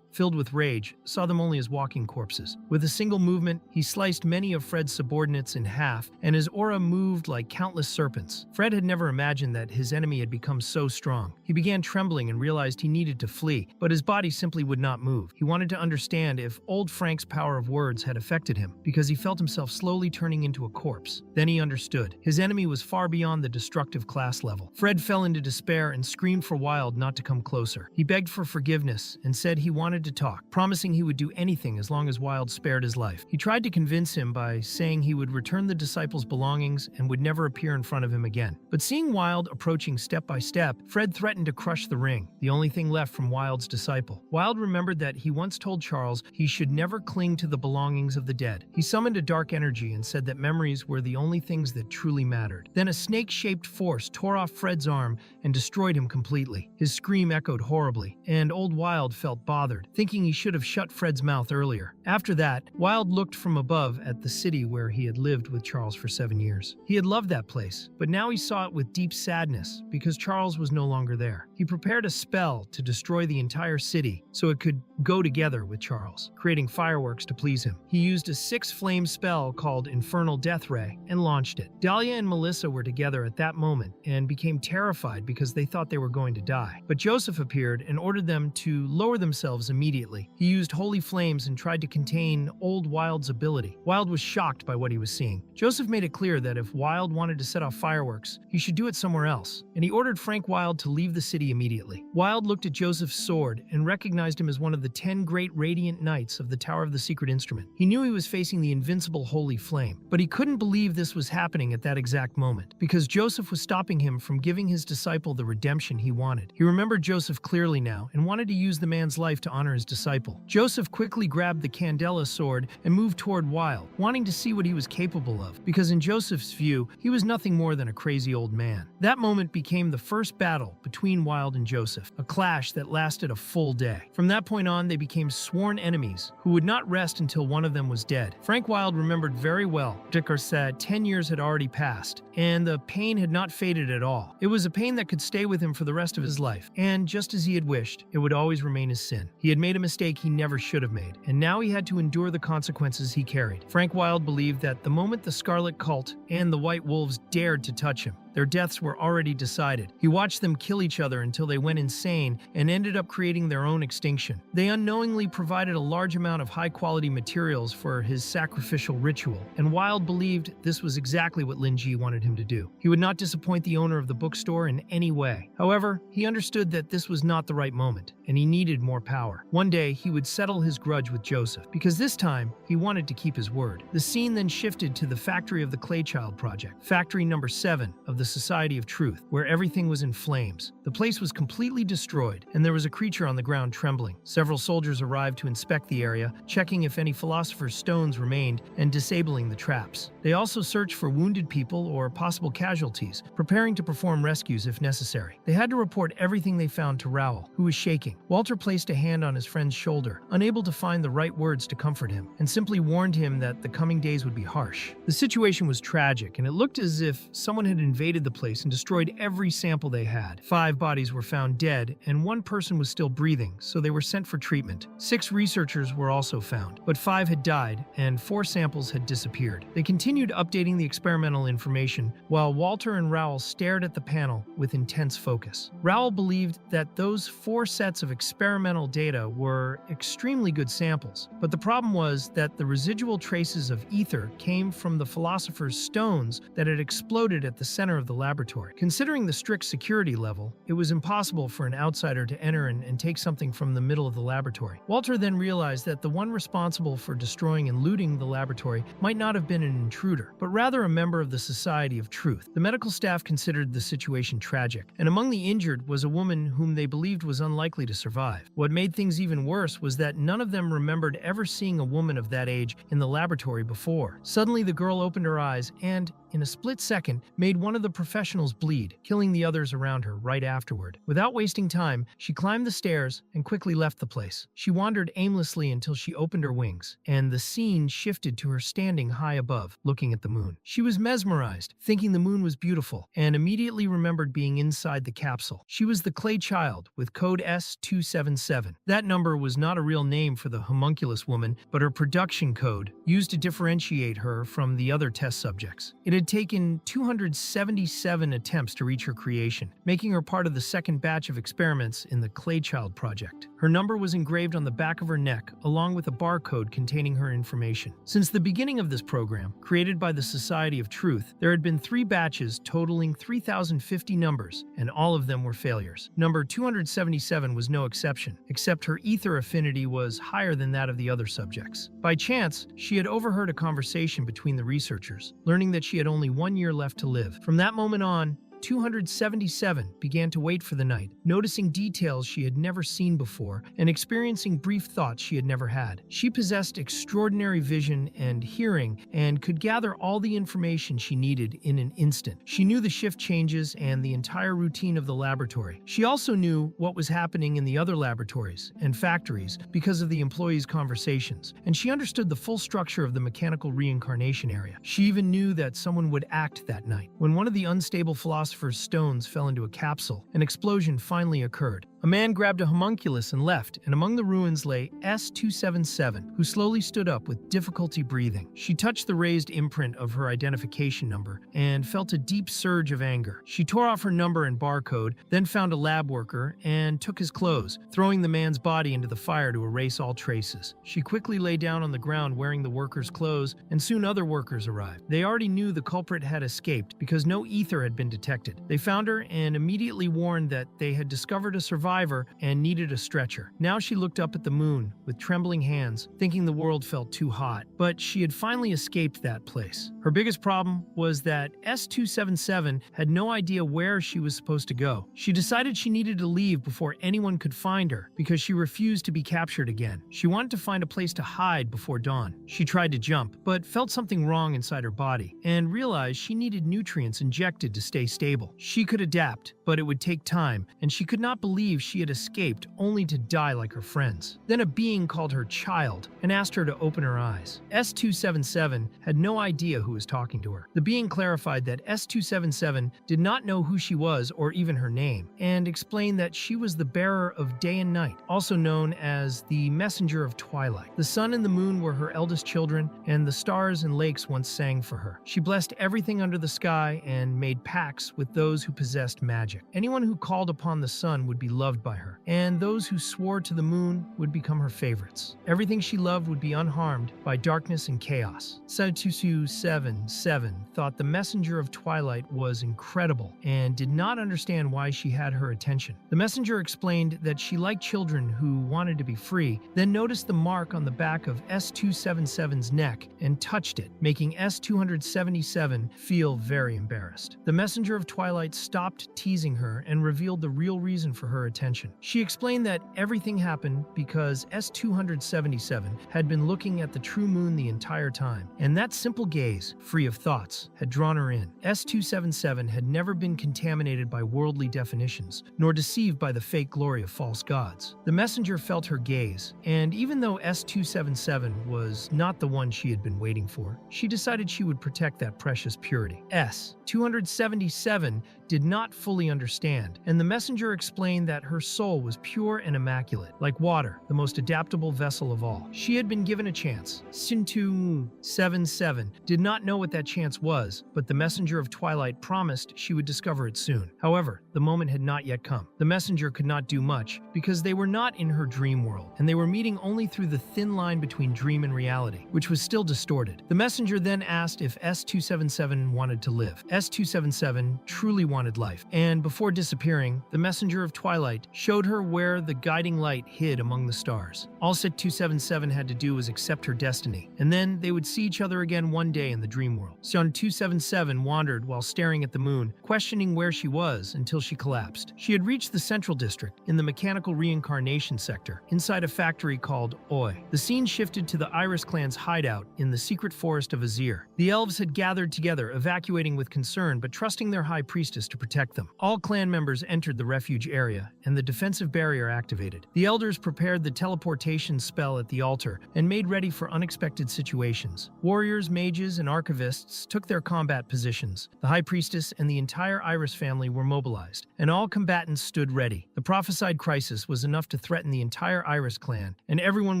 filled with rage, saw them only as walking corpses. With a single movement, he sliced many of Fred's subordinates in half, and his aura moved like countless serpents. Fred had never imagined that his enemy had become so strong. He began trembling and realized he needed to flee, but his body simply would not move. He wanted to understand if Old Frank's power of words had affected him, because he felt himself slowly turning into a corpse. Then he understood. His enemy was far beyond the destructive class level. Fred fell into despair and screamed for Wild not to come closer. He begged for forgiveness and said he wanted to talk, promising he would do anything as long as Wild spared his life. He tried to convince him by saying he would return the disciple's belongings and would never appear in front of him again. But seeing Wild approaching step by step, Fred threatened to crush the ring, the only thing left from Wild's disciple. Wild remembered that he once told Charles he should never cling to the belongings of the dead. He summoned a dark energy and said that memories were the only things that truly mattered. Then a snake-shaped force tore off Fred's arm and destroyed him completely. His scream echoed horribly, and Old Wild felt bothered, thinking he should have shut Fred's mouth earlier. After that, Wild looked from above at the city where he had lived with Charles for 7 years. He had loved that place, but now he saw it with deep sadness because Charles was no longer there. He prepared a spell to destroy the entire city so it could go together with Charles, creating fireworks to please him. He used a 6-flame spell called Infernal Death Ray and launched it. Dahlia and Melissa were together at that moment and became terrified because they thought they were going to die. But Joseph appeared and ordered them to lower themselves immediately. He used holy flames and tried to contain Old Wild's ability. Wild was shocked by what he was seeing. Joseph made it clear that if Wild wanted to set off fireworks, he should do it somewhere else, and he ordered Frank Wild to leave the city city immediately. Wilde looked at Joseph's sword and recognized him as one of the 10 great radiant knights of the Tower of the Secret Instrument. He knew he was facing the invincible Holy Flame, but he couldn't believe this was happening at that exact moment, because Joseph was stopping him from giving his disciple the redemption he wanted. He remembered Joseph clearly now and wanted to use the man's life to honor his disciple. Joseph quickly grabbed the Candela sword and moved toward Wilde, wanting to see what he was capable of, because in Joseph's view, he was nothing more than a crazy old man. That moment became the first battle between Wilde and Joseph, a clash that lasted a full day. From that point on, they became sworn enemies who would not rest until one of them was dead. Frank Wilde remembered very well, because that 10 years had already passed, and the pain had not faded at all. It was a pain that could stay with him for the rest of his life, and just as he had wished, it would always remain his sin. He had made a mistake he never should have made, and now he had to endure the consequences he carried. Frank Wilde believed that the moment the Scarlet Cult and the White Wolves dared to touch him, their deaths were already decided. He watched them kill each other until they went insane and ended up creating their own extinction. They unknowingly provided a large amount of high-quality materials for his sacrificial ritual, and Wilde believed this was exactly what Lingi wanted him to do. He would not disappoint the owner of the bookstore in any way. However, he understood that this was not the right moment, and he needed more power. One day, he would settle his grudge with Joseph, because this time, he wanted to keep his word. The scene then shifted to the factory of the Claychild Project, factory number 7 of the Society of Truth, where everything was in flames. The place was completely destroyed, and there was a creature on the ground trembling. Several soldiers arrived to inspect the area, checking if any Philosopher's Stones remained and disabling the traps. They also searched for wounded people or possible casualties, preparing to perform rescues if necessary. They had to report everything they found to Raoul, who was shaking. Walter placed a hand on his friend's shoulder, unable to find the right words to comfort him, and simply warned him that the coming days would be harsh. The situation was tragic, and it looked as if someone had invaded the place and destroyed every sample they had. 5 bodies were found dead, and 1 person was still breathing, so they were sent for treatment. 6 researchers were also found, but 5 had died, and 4 samples had disappeared. They continued updating the experimental information, while Walter and Raoul stared at the panel with intense focus. Raoul believed that those 4 sets of experimental data were extremely good samples, but the problem was that the residual traces of ether came from the Philosopher's Stones that had exploded at the center of the laboratory. Considering the strict security level, it was impossible for an outsider to enter and take something from the middle of the laboratory. Walter then realized that the one responsible for destroying and looting the laboratory might not have been an intruder, but rather a member of the Society of Truth. The medical staff considered the situation tragic, and among the injured was a woman whom they believed was unlikely to survive. What made things even worse was that none of them remembered ever seeing a woman of that age in the laboratory before. Suddenly, the girl opened her eyes and, in a split second, made one of the professionals bleed, killing the others around her right afterward. Without wasting time, she climbed the stairs and quickly left the place. She wandered aimlessly until she opened her wings, and the scene shifted to her standing high above, looking at the moon. She was mesmerized, thinking the moon was beautiful, and immediately remembered being inside the capsule. She was the Clay Child, with code S277. That number was not a real name for the homunculus woman, but her production code, used to differentiate her from the other test subjects. It had taken 277 attempts to reach her creation, making her part of the second batch of experiments in the Claychild project. Her number was engraved on the back of her neck, along with a barcode containing her information. Since the beginning of this program, created by the Society of Truth, there had been 3 batches totaling 3,050 numbers, and all of them were failures. Number 277 was no exception, except her ether affinity was higher than that of the other subjects. By chance, she had overheard a conversation between the researchers, learning that she had only 1 year left to live. From that moment on, 277 began to wait for the night, noticing details she had never seen before and experiencing brief thoughts she had never had. She possessed extraordinary vision and hearing and could gather all the information she needed in an instant. She knew the shift changes and the entire routine of the laboratory. She also knew what was happening in the other laboratories and factories because of the employees' conversations, and she understood the full structure of the mechanical reincarnation area. She even knew that someone would act that night. When one of the unstable Philosopher's Stones fell into a capsule, an explosion finally occurred. A man grabbed a homunculus and left, and among the ruins lay S277, who slowly stood up with difficulty breathing. She touched the raised imprint of her identification number and felt a deep surge of anger. She tore off her number and barcode, then found a lab worker and took his clothes, throwing the man's body into the fire to erase all traces. She quickly lay down on the ground wearing the worker's clothes, and soon other workers arrived. They already knew the culprit had escaped because no ether had been detected. They found her and immediately warned that they had discovered a survivor and needed a stretcher. Now she looked up at the moon with trembling hands, thinking the world felt too hot. But she had finally escaped that place. Her biggest problem was that S277 had no idea where she was supposed to go. She decided she needed to leave before anyone could find her because she refused to be captured again. She wanted to find a place to hide before dawn. She tried to jump, but felt something wrong inside her body and realized she needed nutrients injected to stay stable. She could adapt, but it would take time, and she could not believe she had escaped only to die like her friends. Then a being called her child and asked her to open her eyes. S277 had no idea who was talking to her. The being clarified that S277 did not know who she was or even her name, and explained that she was the bearer of day and night, also known as the messenger of twilight. The sun and the moon were her eldest children, and the stars and lakes once sang for her. She blessed everything under the sky and made pacts with those who possessed magic. Anyone who called upon the sun would be loved by her, and those who swore to the moon would become her favorites. Everything she loved would be unharmed by darkness and chaos. 727 thought the messenger of twilight was incredible and did not understand why she had her attention. The messenger explained that she liked children who wanted to be free, then noticed the mark on the back of S277's neck and touched it, making S277 feel very embarrassed. The messenger of twilight stopped teasing her and revealed the real reason for her attention. She explained that everything happened because S277 had been looking at the true moon the entire time, and that simple gaze, free of thoughts, had drawn her in. S277 had never been contaminated by worldly definitions, nor deceived by the fake glory of false gods. The messenger felt her gaze, and even though S277 was not the one she had been waiting for, she decided she would protect that precious purity. S277 did not fully understand, and the messenger explained that her soul was pure and immaculate, like water, the most adaptable vessel of all. She had been given a chance. S277 did not know what that chance was, but the messenger of twilight promised she would discover it soon. However, the moment had not yet come. The messenger could not do much because they were not in her dream world, and they were meeting only through the thin line between dream and reality, which was still distorted. The messenger then asked if S277 wanted to live. S277 truly wanted life, and before disappearing, the messenger of twilight showed her where the guiding light hid among the stars. All S277 had to do was accept her destiny, and then they would see each other again one day in the dream world. S277 wandered while staring at the moon, questioning where she was until she collapsed. She had reached the central district in the mechanical reincarnation sector, inside a factory called Oi. The scene shifted to the Iris clan's hideout in the secret forest of Azir. The elves had gathered together, evacuating with concern but trusting their high priestess to protect them. All clan members entered the refuge area, and the defensive barrier activated. The elders prepared the teleportation spell at the altar and made ready for unexpected situations. Warriors, mages, and archivists took their combat positions. The high priestess and the entire Iris family were mobilized, and all combatants stood ready. The prophesied crisis was enough to threaten the entire Iris clan, and everyone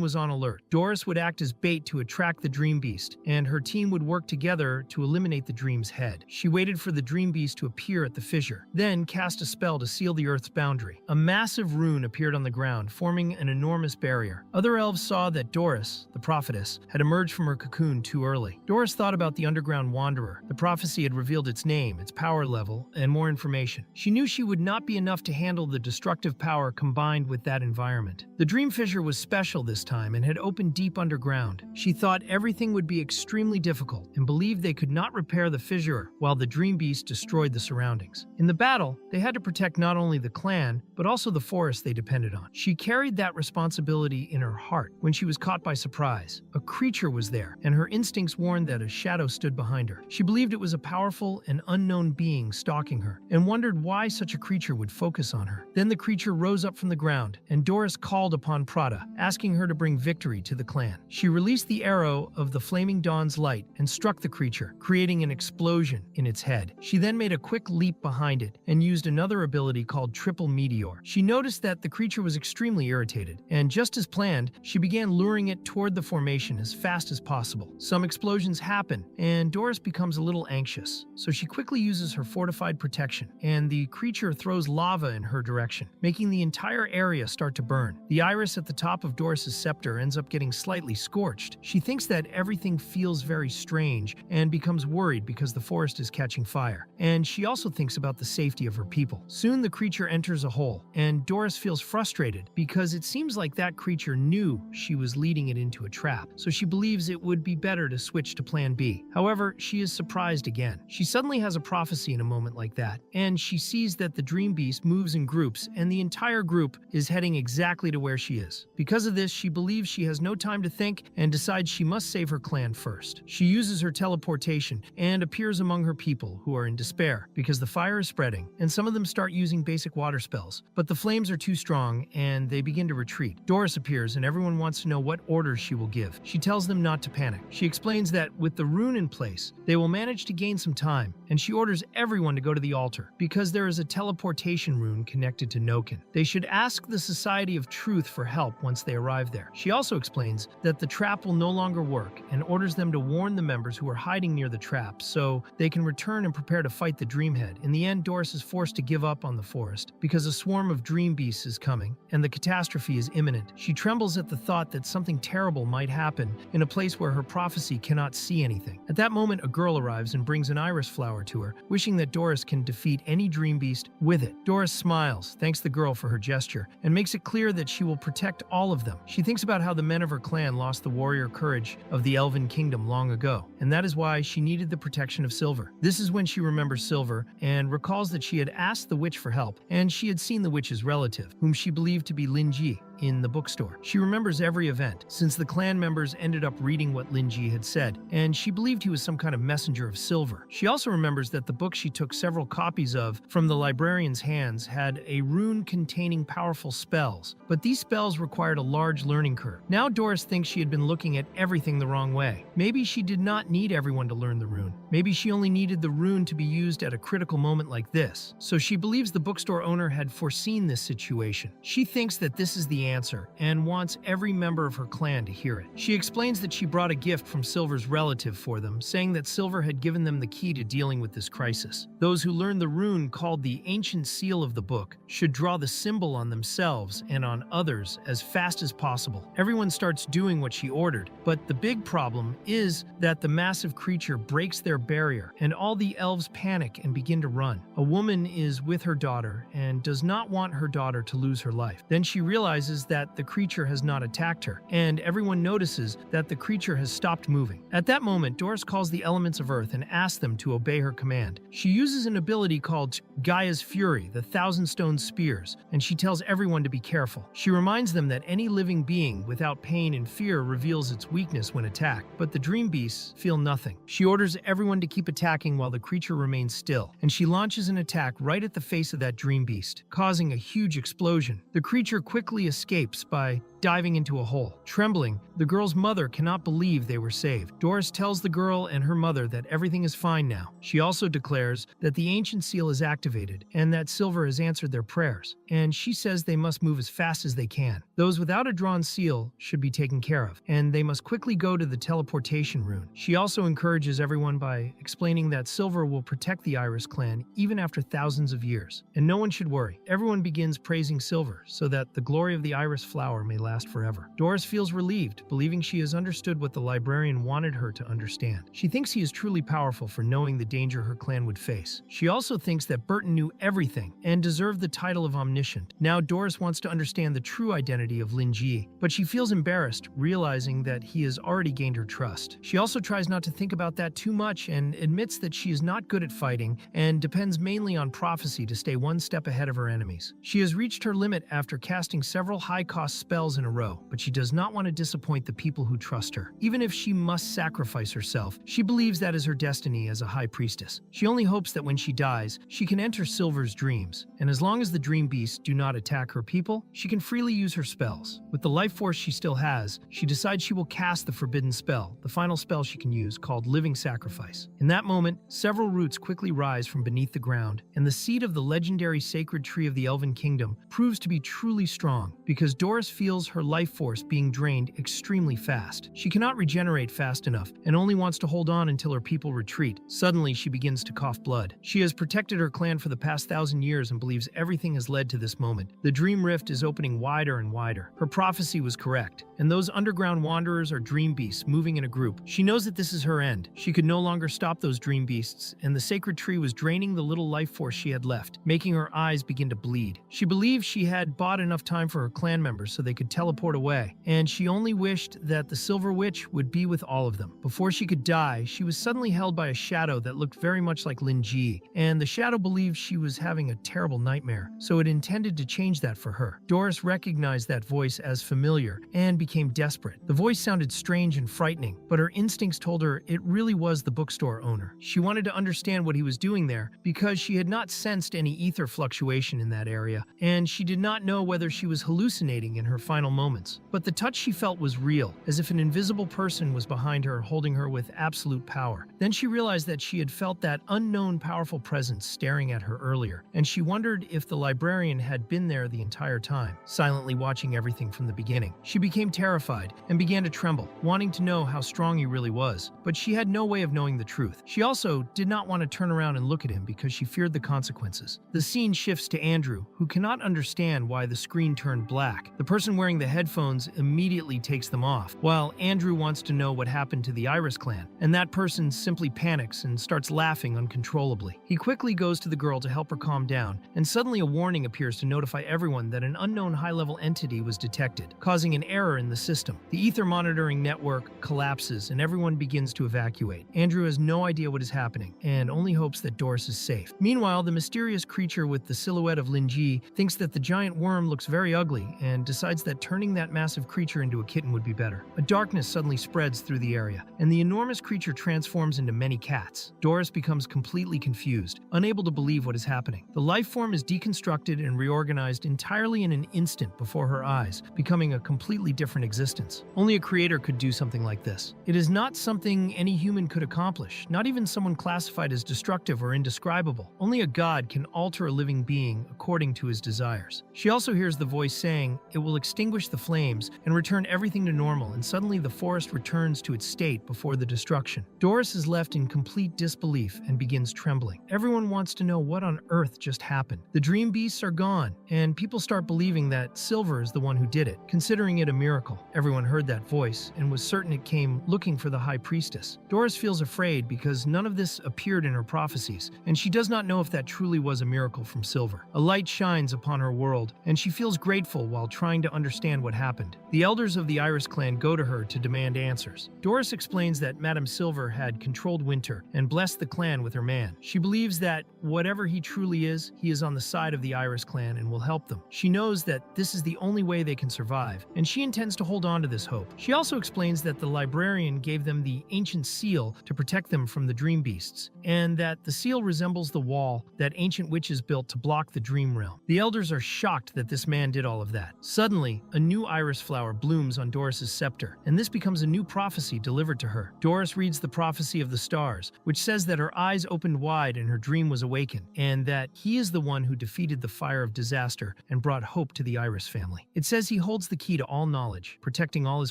was on alert. Doris would act as bait to attract the Dream Beast, and her team would work together to eliminate the Dream's head. She waited for the Dream Beast to appear at the fissure, then cast a spell to seal the Earth's boundary. A massive rune appeared on the ground, forming an enormous barrier. Other elves saw that Doris, the prophetess, had emerged from her cocoon too early. Doris thought about the underground wanderer. The prophecy had revealed its name, its power level, and more information. She knew she would not be enough to handle the destructive power combined with that environment. The Dream Fissure was special this time and had opened deep underground. She thought everything would be extremely difficult and believed they could not repair the fissure while the Dream Beast destroyed the surroundings. In the battle, they had to protect not only the clan, but also the forest they depended on. She carried that responsibility in her heart when she was caught by surprise. A creature was there, and her instincts warned that a shadow stood behind her. She believed it was a powerful and unknown being stalking her, and wondered why such a creature would focus on her. Then the creature rose up from the ground, and Doris called upon Prada, asking her to bring victory to the clan. She released the arrow of the Flaming Dawn's light and struck the creature, creating an explosion in its head. She then made a quick leap behind it and used another ability called Triple Meteor. meteor. She noticed that the creature was extremely irritated, and just as planned, she began luring it toward the formation as fast as possible. Some explosions happen, and Doris becomes a little anxious, so she quickly uses her fortified protection, and the creature throws lava in her direction, making the entire area start to burn. The iris at the top of Doris's scepter ends up getting slightly scorched. She thinks that everything feels very strange and becomes worried because the forest is catching fire. And she also thinks about the safety of her people. Soon the creature enters a hole, and Doris feels frustrated because it seems like that creature knew she was leading it into a trap, so she believes it would be better to switch to plan B. However, she is surprised again. She suddenly has a prophecy in a moment like that, and she sees that the dream beast moves in groups, and the entire group is heading exactly to where she is. Because of this, she believes she has no time to think and decides she must save her clan first. She uses her teleportation and appears among her people, who are in despair because the fire is spreading, and some of them start using basic water spells. But the flames are too strong, and they begin to retreat. Doris appears, and everyone wants to know what orders she will give. She tells them not to panic. She explains that with the rune in place, they will manage to gain some time, and she orders everyone to go to the altar because there is a teleportation rune connected to Noken. They should ask the Society of Truth for help once they arrive there. She also explains that the trap will no longer work and orders them to warn the members who are hiding near the trap so they can return and prepare to fight the Dreamhead. In the end, Doris is forced to give up on the forest because a swarm of dream beasts is coming and the catastrophe is imminent. She trembles at the thought that something terrible might happen in a place where her prophecy cannot see anything. At that moment, a girl arrives and brings an iris flower to her, wishing that Doris can defeat any dream beast with it. Doris smiles, thanks the girl for her gesture, and makes it clear that she will protect all of them. She thinks about how the men of her clan lost the warrior courage of the Elven Kingdom long ago, and that is why she needed the protection of Silver. This is when she remembers Silver and recalls that she had asked the witch for help, and she had seen the witch's relative, whom she believed to be Lingi, in the bookstore. She remembers every event, since the clan members ended up reading what Lingi had said, and she believed he was some kind of messenger of Silver. She also remembers that the book she took several copies of from the librarian's hands had a rune containing powerful spells, but these spells required a large learning curve. Now Doris thinks she had been looking at everything the wrong way. Maybe she did not need everyone to learn the rune. Maybe she only needed the rune to be used at a critical moment like this. So she believes the bookstore owner had foreseen this situation. She thinks that this is the answer and wants every member of her clan to hear it. She explains that she brought a gift from Silver's relative for them, saying that Silver had given them the key to dealing with this crisis. Those who learn the rune called the ancient seal of the book should draw the symbol on themselves and on others as fast as possible. Everyone starts doing what she ordered, but the big problem is that the massive creature breaks their barrier and all the elves panic and begin to run. A woman is with her daughter and does not want her daughter to lose her life. Then she realizes that the creature has not attacked her, and everyone notices that the creature has stopped moving. At that moment, Doris calls the elements of Earth and asks them to obey her command. She uses an ability called Gaia's Fury, the Thousand Stone Spears, and she tells everyone to be careful. She reminds them that any living being without pain and fear reveals its weakness when attacked, but the dream beasts feel nothing. She orders everyone to keep attacking while the creature remains still, and she launches an attack right at the face of that dream beast, causing a huge explosion. The creature quickly escapes by diving into a hole. Trembling, the girl's mother cannot believe they were saved. Doris tells the girl and her mother that everything is fine now. She also declares that the ancient seal is activated and that Silver has answered their prayers, and she says they must move as fast as they can. Those without a drawn seal should be taken care of, and they must quickly go to the teleportation rune. She also encourages everyone by explaining that Silver will protect the Iris clan even after thousands of years, and no one should worry. Everyone begins praising Silver so that the glory of the Iris flower may last forever. Doris feels relieved, believing she has understood what the librarian wanted her to understand. She thinks he is truly powerful for knowing the danger her clan would face. She also thinks that Burton knew everything and deserved the title of omniscient. Now Doris wants to understand the true identity of Lingi, but she feels embarrassed, realizing that he has already gained her trust. She also tries not to think about that too much and admits that she is not good at fighting and depends mainly on prophecy to stay one step ahead of her enemies. She has reached her limit after casting several high-cost spells in a row, but she does not want to disappoint the people who trust her. Even if she must sacrifice herself, she believes that is her destiny as a high priestess. She only hopes that when she dies, she can enter Silver's dreams, and as long as the dream beasts do not attack her people, she can freely use her spells. With the life force she still has, she decides she will cast the forbidden spell, the final spell she can use, called Living Sacrifice. In that moment, several roots quickly rise from beneath the ground, and the seed of the legendary sacred tree of the Elven Kingdom proves to be truly strong, because Doris feels her life force being drained extremely fast. She cannot regenerate fast enough, and only wants to hold on until her people retreat. Suddenly, she begins to cough blood. She has protected her clan for the past 1,000 years and believes everything has led to this moment. The dream rift is opening wider and wider. Her prophecy was correct, and those underground wanderers are dream beasts moving in a group. She knows that this is her end. She could no longer stop those dream beasts, and the sacred tree was draining the little life force she had left, making her eyes begin to bleed. She believed she had bought enough time for her clan members so they could teleport away, and she only wished that the Silver Witch would be with all of them. Before she could die, she was suddenly held by a shadow that looked very much like Lingi, and the shadow believed she was having a terrible nightmare, so it intended to change that for her. Doris recognized that voice as familiar and became desperate. The voice sounded strange and frightening, but her instincts told her it really was the bookstore owner. She wanted to understand what he was doing there because she had not sensed any ether fluctuation in that area, and she did not know whether she was hallucinating in her final moments. But the touch she felt was real, as if an invisible person was behind her, holding her with absolute power. Then she realized that she had felt that unknown powerful presence staring at her earlier, and she wondered if the librarian had been there the entire time, silently watching everything from the beginning. She became terrified and began to tremble, wanting to know how strong he really was, but she had no way of knowing the truth. She also did not want to turn around and look at him because she feared the consequences. The scene shifts to Andrew, who cannot understand why the screen turned black. The person wearing the headphones immediately takes them off, while Andrew wants to know what happened to the Iris clan, and that person simply panics and starts laughing uncontrollably. He quickly goes to the girl to help her calm down, and suddenly a warning appears to notify everyone that an unknown high-level entity was detected, causing an error in the system. The ether monitoring network collapses and everyone begins to evacuate. Andrew has no idea what is happening and only hopes that Doris is safe. Meanwhile, the mysterious creature with the silhouette of Lingi thinks that the giant worm looks very ugly and decides that turning that massive creature into a kitten would be better. A darkness suddenly spreads through the area, and the enormous creature transforms into many cats. Doris becomes completely confused, unable to believe what is happening. The life form is deconstructed and reorganized entirely in an instant before her eyes, becoming a completely different existence. Only a creator could do something like this. It is not something any human could accomplish, not even someone classified as destructive or indescribable. Only a god can alter a living being according to his desires. She also hears the voice saying it will extinguish the flames and return everything to normal, and suddenly the forest returns to its state before the destruction. Doris is left in complete disbelief and begins trembling. Everyone wants to know what on earth just happened. The dream beasts are gone, and people start believing that Silver is the one who did it, considering it a miracle. Everyone heard that voice and was certain it came looking for the High Priestess. Doris feels afraid because none of this appeared in her prophecies, and she does not know if that truly was a miracle from Silver. A light shines upon her world, and she feels grateful while trying to understand what happened. The elders of the Iris clan go to her to demand answers. Doris explains that Madame Silver had controlled winter and blessed the clan with her man. She believes that whatever he truly is, he is on the side of the Iris clan and will help them. She knows that this is the only way they can survive, and she intends to hold on to this hope. She also explains that the librarian gave them the ancient seal to protect them from the dream beasts, and that the seal resembles the wall that ancient witches built to block the dream realm. The elders are shocked that this man did all of that. Suddenly, a new iris flower blooms on Doris's scepter, and this becomes a new prophecy delivered to her. Doris reads the prophecy of the stars, which says that her eyes opened wide and her dream was awakened, and that he is the one who defeated the fire of disaster and brought hope to the Iris family. It says he holds the key to all knowledge, protecting all his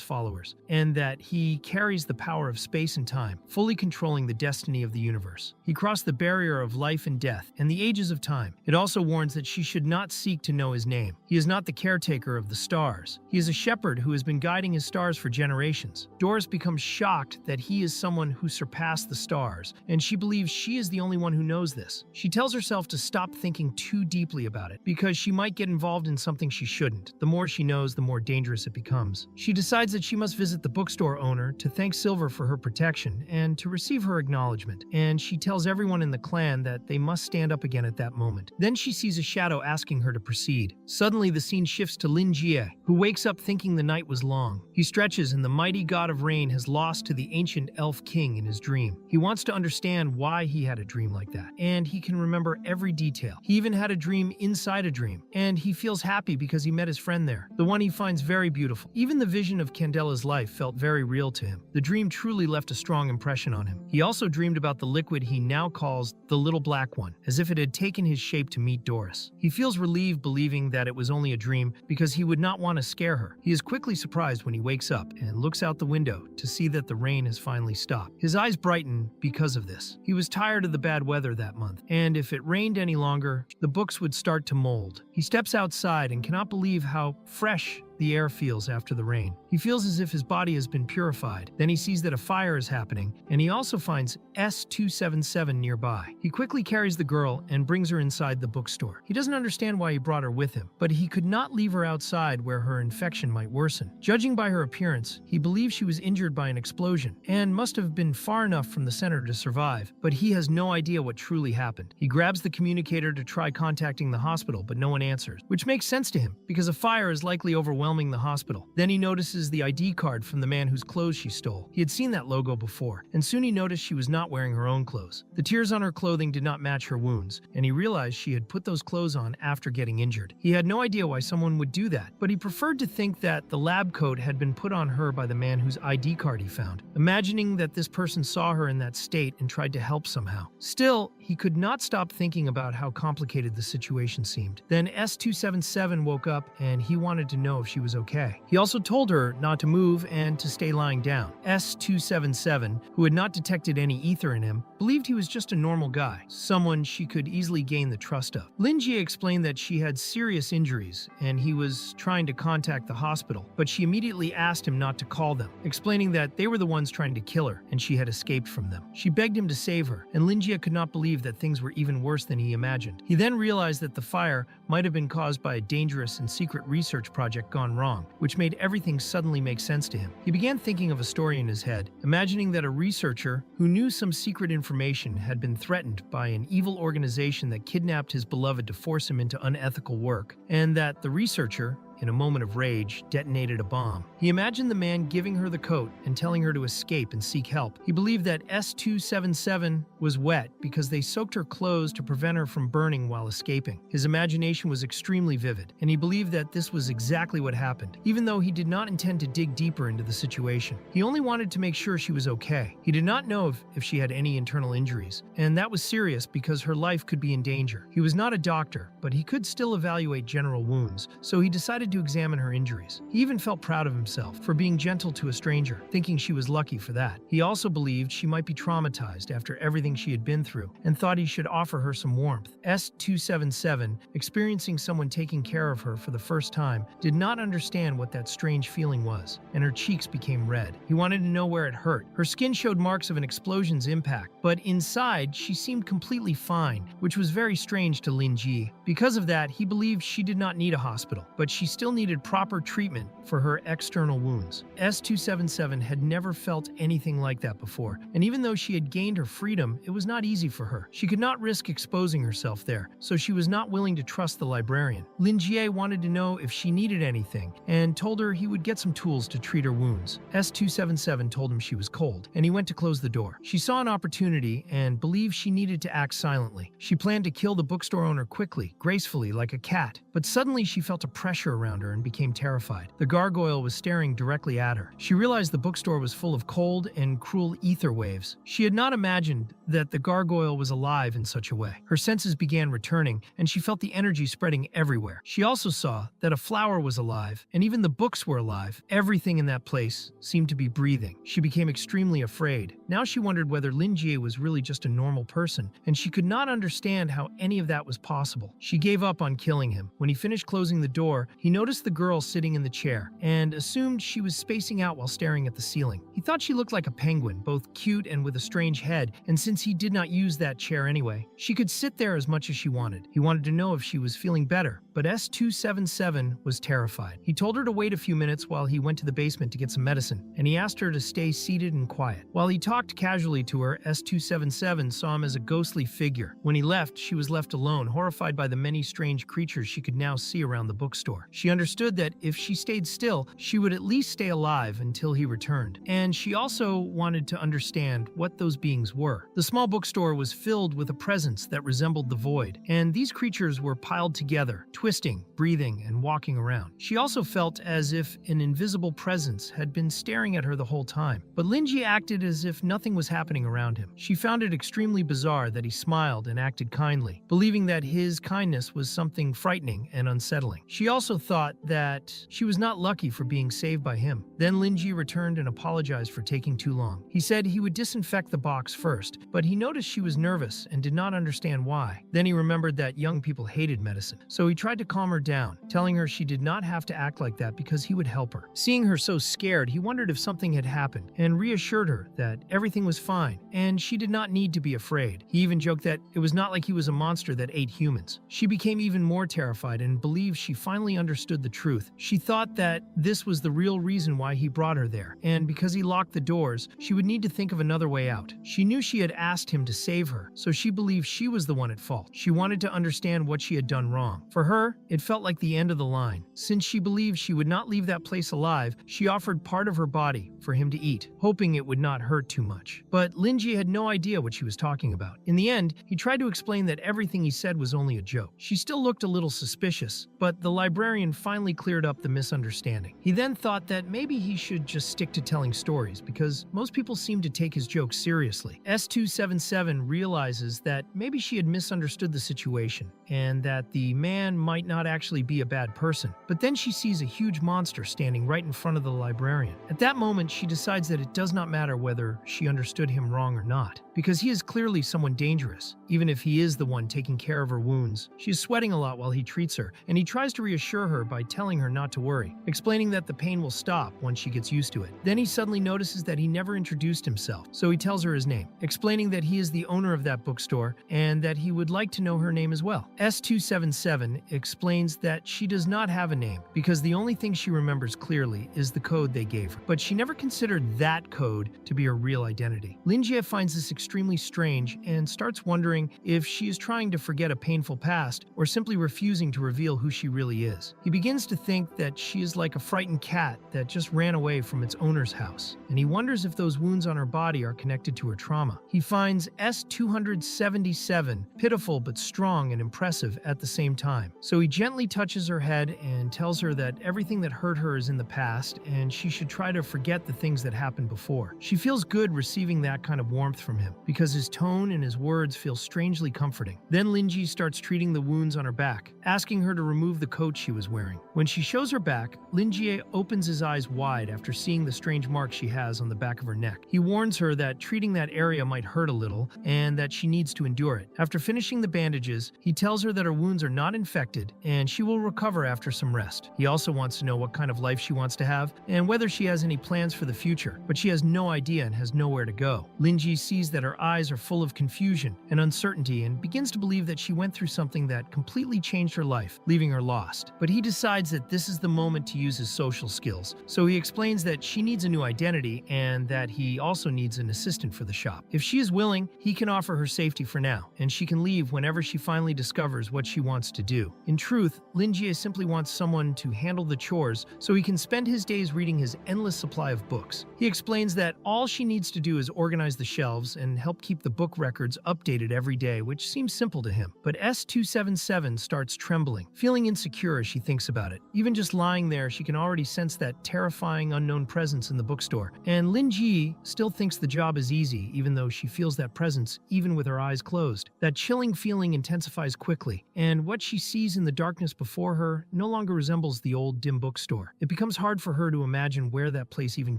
followers, and that he carries the power of space and time, fully controlling the destiny of the universe. He crossed the barrier of life and death and the ages of time. It also warns that she should not seek to know his name. He is not the caretaker of the stars. He is a shepherd who has been guiding his stars for generations. Doris becomes shocked that he is someone who surpassed the stars, and she believes she is the only one who knows this. She tells herself to stop thinking too deeply about it, because she might get involved in something she shouldn't. The more she knows, the more dangerous it becomes. She decides that she must visit the bookstore owner to thank Silver for her protection and to receive her acknowledgement, and she tells everyone in the clan that they must stand up again at that moment. Then she sees a shadow asking her to proceed. Suddenly, the scene shifts to Lingi, who wakes up thinking the night was long. He stretches and the mighty god of rain has lost to the ancient elf king in his dream. He wants to understand why he had a dream like that, and he can remember every detail. He even had a dream inside a dream, and he feels happy because he met his friend there, the one he finds very beautiful. Even the vision of Candela's life felt very real to him. The dream truly left a strong impression on him. He also dreamed about the liquid he now calls the little black one, as if it had taken his shape to meet Doris. He feels relieved believing that it was only a dream because he would not want to scare her. He is quickly surprised when he wakes up and looks out the window to see that the rain has finally stopped. His eyes brighten because of this. He was tired of the bad weather that month, and if it rained any longer, the books would start to mold. He steps outside and cannot believe how fresh the air feels after the rain. He feels as if his body has been purified. Then he sees that a fire is happening, and he also finds S277 nearby. He quickly carries the girl and brings her inside the bookstore. He doesn't understand why he brought her with him, but he could not leave her outside where her infection might worsen. Judging by her appearance, he believes she was injured by an explosion and must have been far enough from the center to survive, but he has no idea what truly happened. He grabs the communicator to try contacting the hospital, but no one answers, which makes sense to him because a fire is likely overwhelming the hospital. Then he notices the ID card from the man whose clothes she stole. He had seen that logo before, and soon he noticed she was not wearing her own clothes. The tears on her clothing did not match her wounds, and he realized she had put those clothes on after getting injured. He had no idea why someone would do that, but he preferred to think that the lab coat had been put on her by the man whose ID card he found, imagining that this person saw her in that state and tried to help somehow. Still, he could not stop thinking about how complicated the situation seemed. Then S277 woke up and he wanted to know if she was okay. He also told her not to move and to stay lying down. S277, who had not detected any ether in him, believed he was just a normal guy, someone she could easily gain the trust of. Lingi explained that she had serious injuries and he was trying to contact the hospital, but she immediately asked him not to call them, explaining that they were the ones trying to kill her and she had escaped from them. She begged him to save her, and Lingi could not believe that things were even worse than he imagined. He then realized that the fire might have been caused by a dangerous and secret research project gone wrong, which made everything suddenly make sense to him. He began thinking of a story in his head, imagining that a researcher who knew some secret information had been threatened by an evil organization that kidnapped his beloved to force him into unethical work, and that the researcher, in a moment of rage, detonated a bomb. He imagined the man giving her the coat and telling her to escape and seek help. He believed that S277 was wet because they soaked her clothes to prevent her from burning while escaping. His imagination was extremely vivid, and he believed that this was exactly what happened, even though he did not intend to dig deeper into the situation. He only wanted to make sure she was okay. He did not know if she had any internal injuries, and that was serious because her life could be in danger. He was not a doctor, but he could still evaluate general wounds, so he decided to examine her injuries. He even felt proud of himself for being gentle to a stranger, thinking she was lucky for that. He also believed she might be traumatized after everything she had been through, and thought he should offer her some warmth. S277, experiencing someone taking care of her for the first time, did not understand what that strange feeling was, and her cheeks became red. He wanted to know where it hurt. Her skin showed marks of an explosion's impact, but inside she seemed completely fine, which was very strange to Lingi. Because of that, he believed she did not need a hospital, but she still needed proper treatment for her external wounds. S277 had never felt anything like that before, and even though she had gained her freedom, it was not easy for her. She could not risk exposing herself there, so she was not willing to trust the librarian. Lingi wanted to know if she needed anything, and told her he would get some tools to treat her wounds. S277 told him she was cold, and he went to close the door. She saw an opportunity and believed she needed to act silently. She planned to kill the bookstore owner quickly, gracefully, like a cat, but suddenly she felt a pressure around her and became terrified. The gargoyle was staring directly at her. She realized the bookstore was full of cold and cruel ether waves. She had not imagined that the gargoyle was alive in such a way. Her senses began returning, and she felt the energy spreading everywhere. She also saw that a flower was alive, and even the books were alive. Everything in that place seemed to be breathing. She became extremely afraid. Now she wondered whether Lingi was really just a normal person, and she could not understand how any of that was possible. She gave up on killing him. When he finished closing the door, he noticed the girl sitting in the chair, and assumed she was spacing out while staring at the ceiling. He thought she looked like a penguin, both cute and with a strange head, and since he did not use that chair anyway, she could sit there as much as she wanted. He wanted to know if she was feeling better, but S277 was terrified. He told her to wait a few minutes while he went to the basement to get some medicine, and he asked her to stay seated and quiet. While he talked casually to her, S277 saw him as a ghostly figure. When he left, she was left alone, horrified by the many strange creatures she could now see around the bookstore. She understood that if she stayed still, she would at least stay alive until he returned. And she also wanted to understand what those beings were. The small bookstore was filled with a presence that resembled the void, and these creatures were piled together, twisting, breathing, and walking around. She also felt as if an invisible presence had been staring at her the whole time, but Lingi acted as if nothing was happening around him. She found it extremely bizarre that he smiled and acted kindly, believing that his kindness was something frightening and unsettling. She also thought that she was not lucky for being saved by him. Then Lingi returned and apologized for taking too long. He said he would disinfect the box first, but he noticed she was nervous and did not understand why. Then he remembered that young people hated medicine, so he tried to calm her down, telling her she did not have to act like that because he would help her. Seeing her so scared, he wondered if something had happened and reassured her that everything was fine and she did not need to be afraid. He even joked that it was not like he was a monster that ate humans. She became even more terrified and believed she finally understood the truth. She thought that this was the real reason why he brought her there, and because he locked the doors, she would need to think of another way out. She knew she had asked him to save her, so she believed she was the one at fault. She wanted to understand what she had done wrong. For her, it felt like the end of the line. Since she believed she would not leave that place alive, she offered part of her body for him to eat, hoping it would not hurt too much. But Lingi had no idea what she was talking about. In the end, he tried to explain that everything he said was only a joke. She still looked a little suspicious, but the librarian finally cleared up the misunderstanding. He then thought that maybe he should just stick to telling stories because most people seem to take his jokes seriously. S277 realizes that maybe she had misunderstood the situation and that the man might not actually be a bad person. But then she sees a huge monster standing right in front of the librarian. At that moment, she decides that it does not matter whether she understood him wrong or not, because he is clearly someone dangerous, even if he is the one taking care of her wounds. She is sweating a lot while he treats her, and he tries to reassure her by telling her not to worry, explaining that the pain will stop once she gets used to it. Then he suddenly notices that he never introduced himself, so he tells her his name, explaining that he is the owner of that bookstore and that he would like to know her name as well. S277 explains that she does not have a name because the only thing she remembers clearly is the code they gave her, but she never considered that code to be her real identity. Lingi finds this extremely strange and starts wondering if she is trying to forget a painful past or simply refusing to reveal who she really is. He begins to think that she is like a frightened cat that just ran away from its owner's house, and he wonders if those wounds on her body are connected to her trauma. He finds S277 pitiful but strong and impressive at the same time, so he gently touches her head and tells her that everything that hurt her is in the past and she should try to forget the things that happened before. She feels good receiving that kind of warmth from him because his tone and his words feel strangely comforting. Then Lingi starts treating the wounds on her back, asking her to remove the coat she was wearing. When she shows her back, Lingi opens his eyes wide after seeing the strange mark she has on the back of her neck. He warns her that treating that area might hurt a little and that she needs to endure it. After finishing the bandages, he tells her that her wounds are not infected and she will recover after some rest. He also wants to know what kind of life she wants to have and whether she has any plans for the future, but she has no idea and has nowhere to go. Lingi sees that her eyes are full of confusion and uncertainty and begins to believe that she went through something that completely changed her life, leaving her lost. But he decides that this is the moment to use his social skills, so he explains that she needs a new identity and that he also needs an assistant for the shop. If she is willing, he can offer her safety for now, and she can leave whenever she finally discovers what she wants to do. In truth, Lingi simply wants someone to handle the chores so he can spend his days reading his endless supply of books. He explains that all she needs to do is organize the shelves and help keep the book records updated every day, which seems simple to him. But S277 starts trembling, feeling insecure as she thinks about it. Even just lying there, she can already sense that terrifying unknown presence in the bookstore. And Lingi still thinks the job is easy, even though she feels that presence even with her eyes closed. That chilling feeling intensifies quickly, and what she sees in the darkness before her no longer resembles the old dim bookstore. It becomes hard for her to imagine where that place even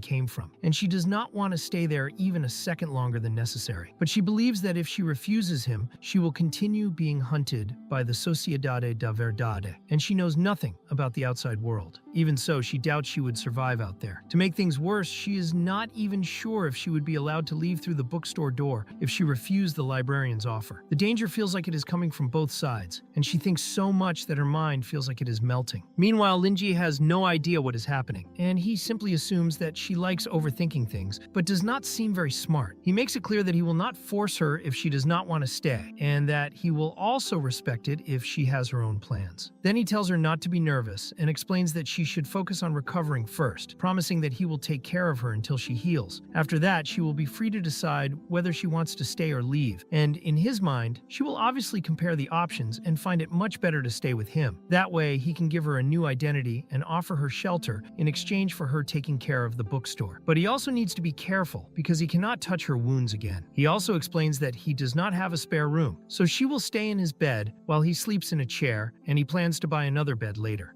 came from, and she does not want to stay there even a second longer than necessary. But she believes that if she refuses him, she will continue being hunted by the Sociedade da Verdade, and she knows nothing about the outside world. Even so, she doubts she would survive out there. To make things worse, she is not even sure if she would be allowed to leave through the bookstore door if she refused the librarian's offer. The danger feels like it is coming from both sides, and she thinks so much much that her mind feels like it is melting. Meanwhile, Lingi has no idea what is happening, and he simply assumes that she likes overthinking things, but does not seem very smart. He makes it clear that he will not force her if she does not want to stay, and that he will also respect it if she has her own plans. Then he tells her not to be nervous and explains that she should focus on recovering first, promising that he will take care of her until she heals. After that, she will be free to decide whether she wants to stay or leave, and in his mind, she will obviously compare the options and find it much better to stay with him. That way, he can give her a new identity and offer her shelter in exchange for her taking care of the bookstore. But he also needs to be careful because he cannot touch her wounds again. He also explains that he does not have a spare room, so she will stay in his bed while he sleeps in a chair, and he plans to buy another bed later.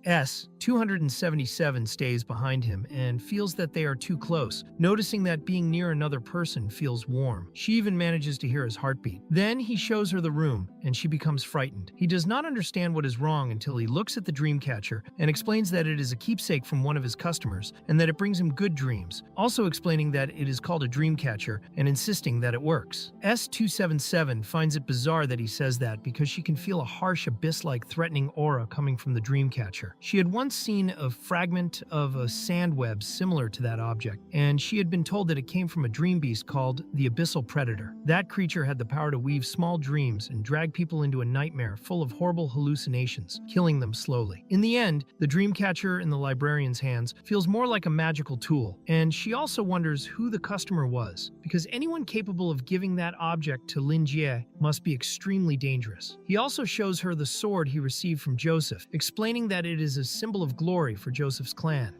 277 stays behind him and feels that they are too close, noticing that being near another person feels warm. She even manages to hear his heartbeat. Then he shows her the room, and she becomes frightened. He does not understand what is wrong until he looks at the dream catcher and explains that it is a keepsake from one of his customers and that it brings him good dreams, also explaining that it is called a dream catcher and insisting that it works. 277 finds it bizarre that he says that because she can feel a harsh abyss-like threatening aura coming from the dream catcher. She had once seen a fragment of a sand web similar to that object, and she had been told that it came from a dream beast called the Abyssal Predator. That creature had the power to weave small dreams and drag people into a nightmare full of horrible hallucinations, killing them slowly. In the end, the dream catcher in the librarian's hands feels more like a magical tool, and she also wonders who the customer was, because anyone capable of giving that object to Lingi must be extremely dangerous. He also shows her the sword he received from Joseph, explaining that it is a symbol of glory for Joseph's clan.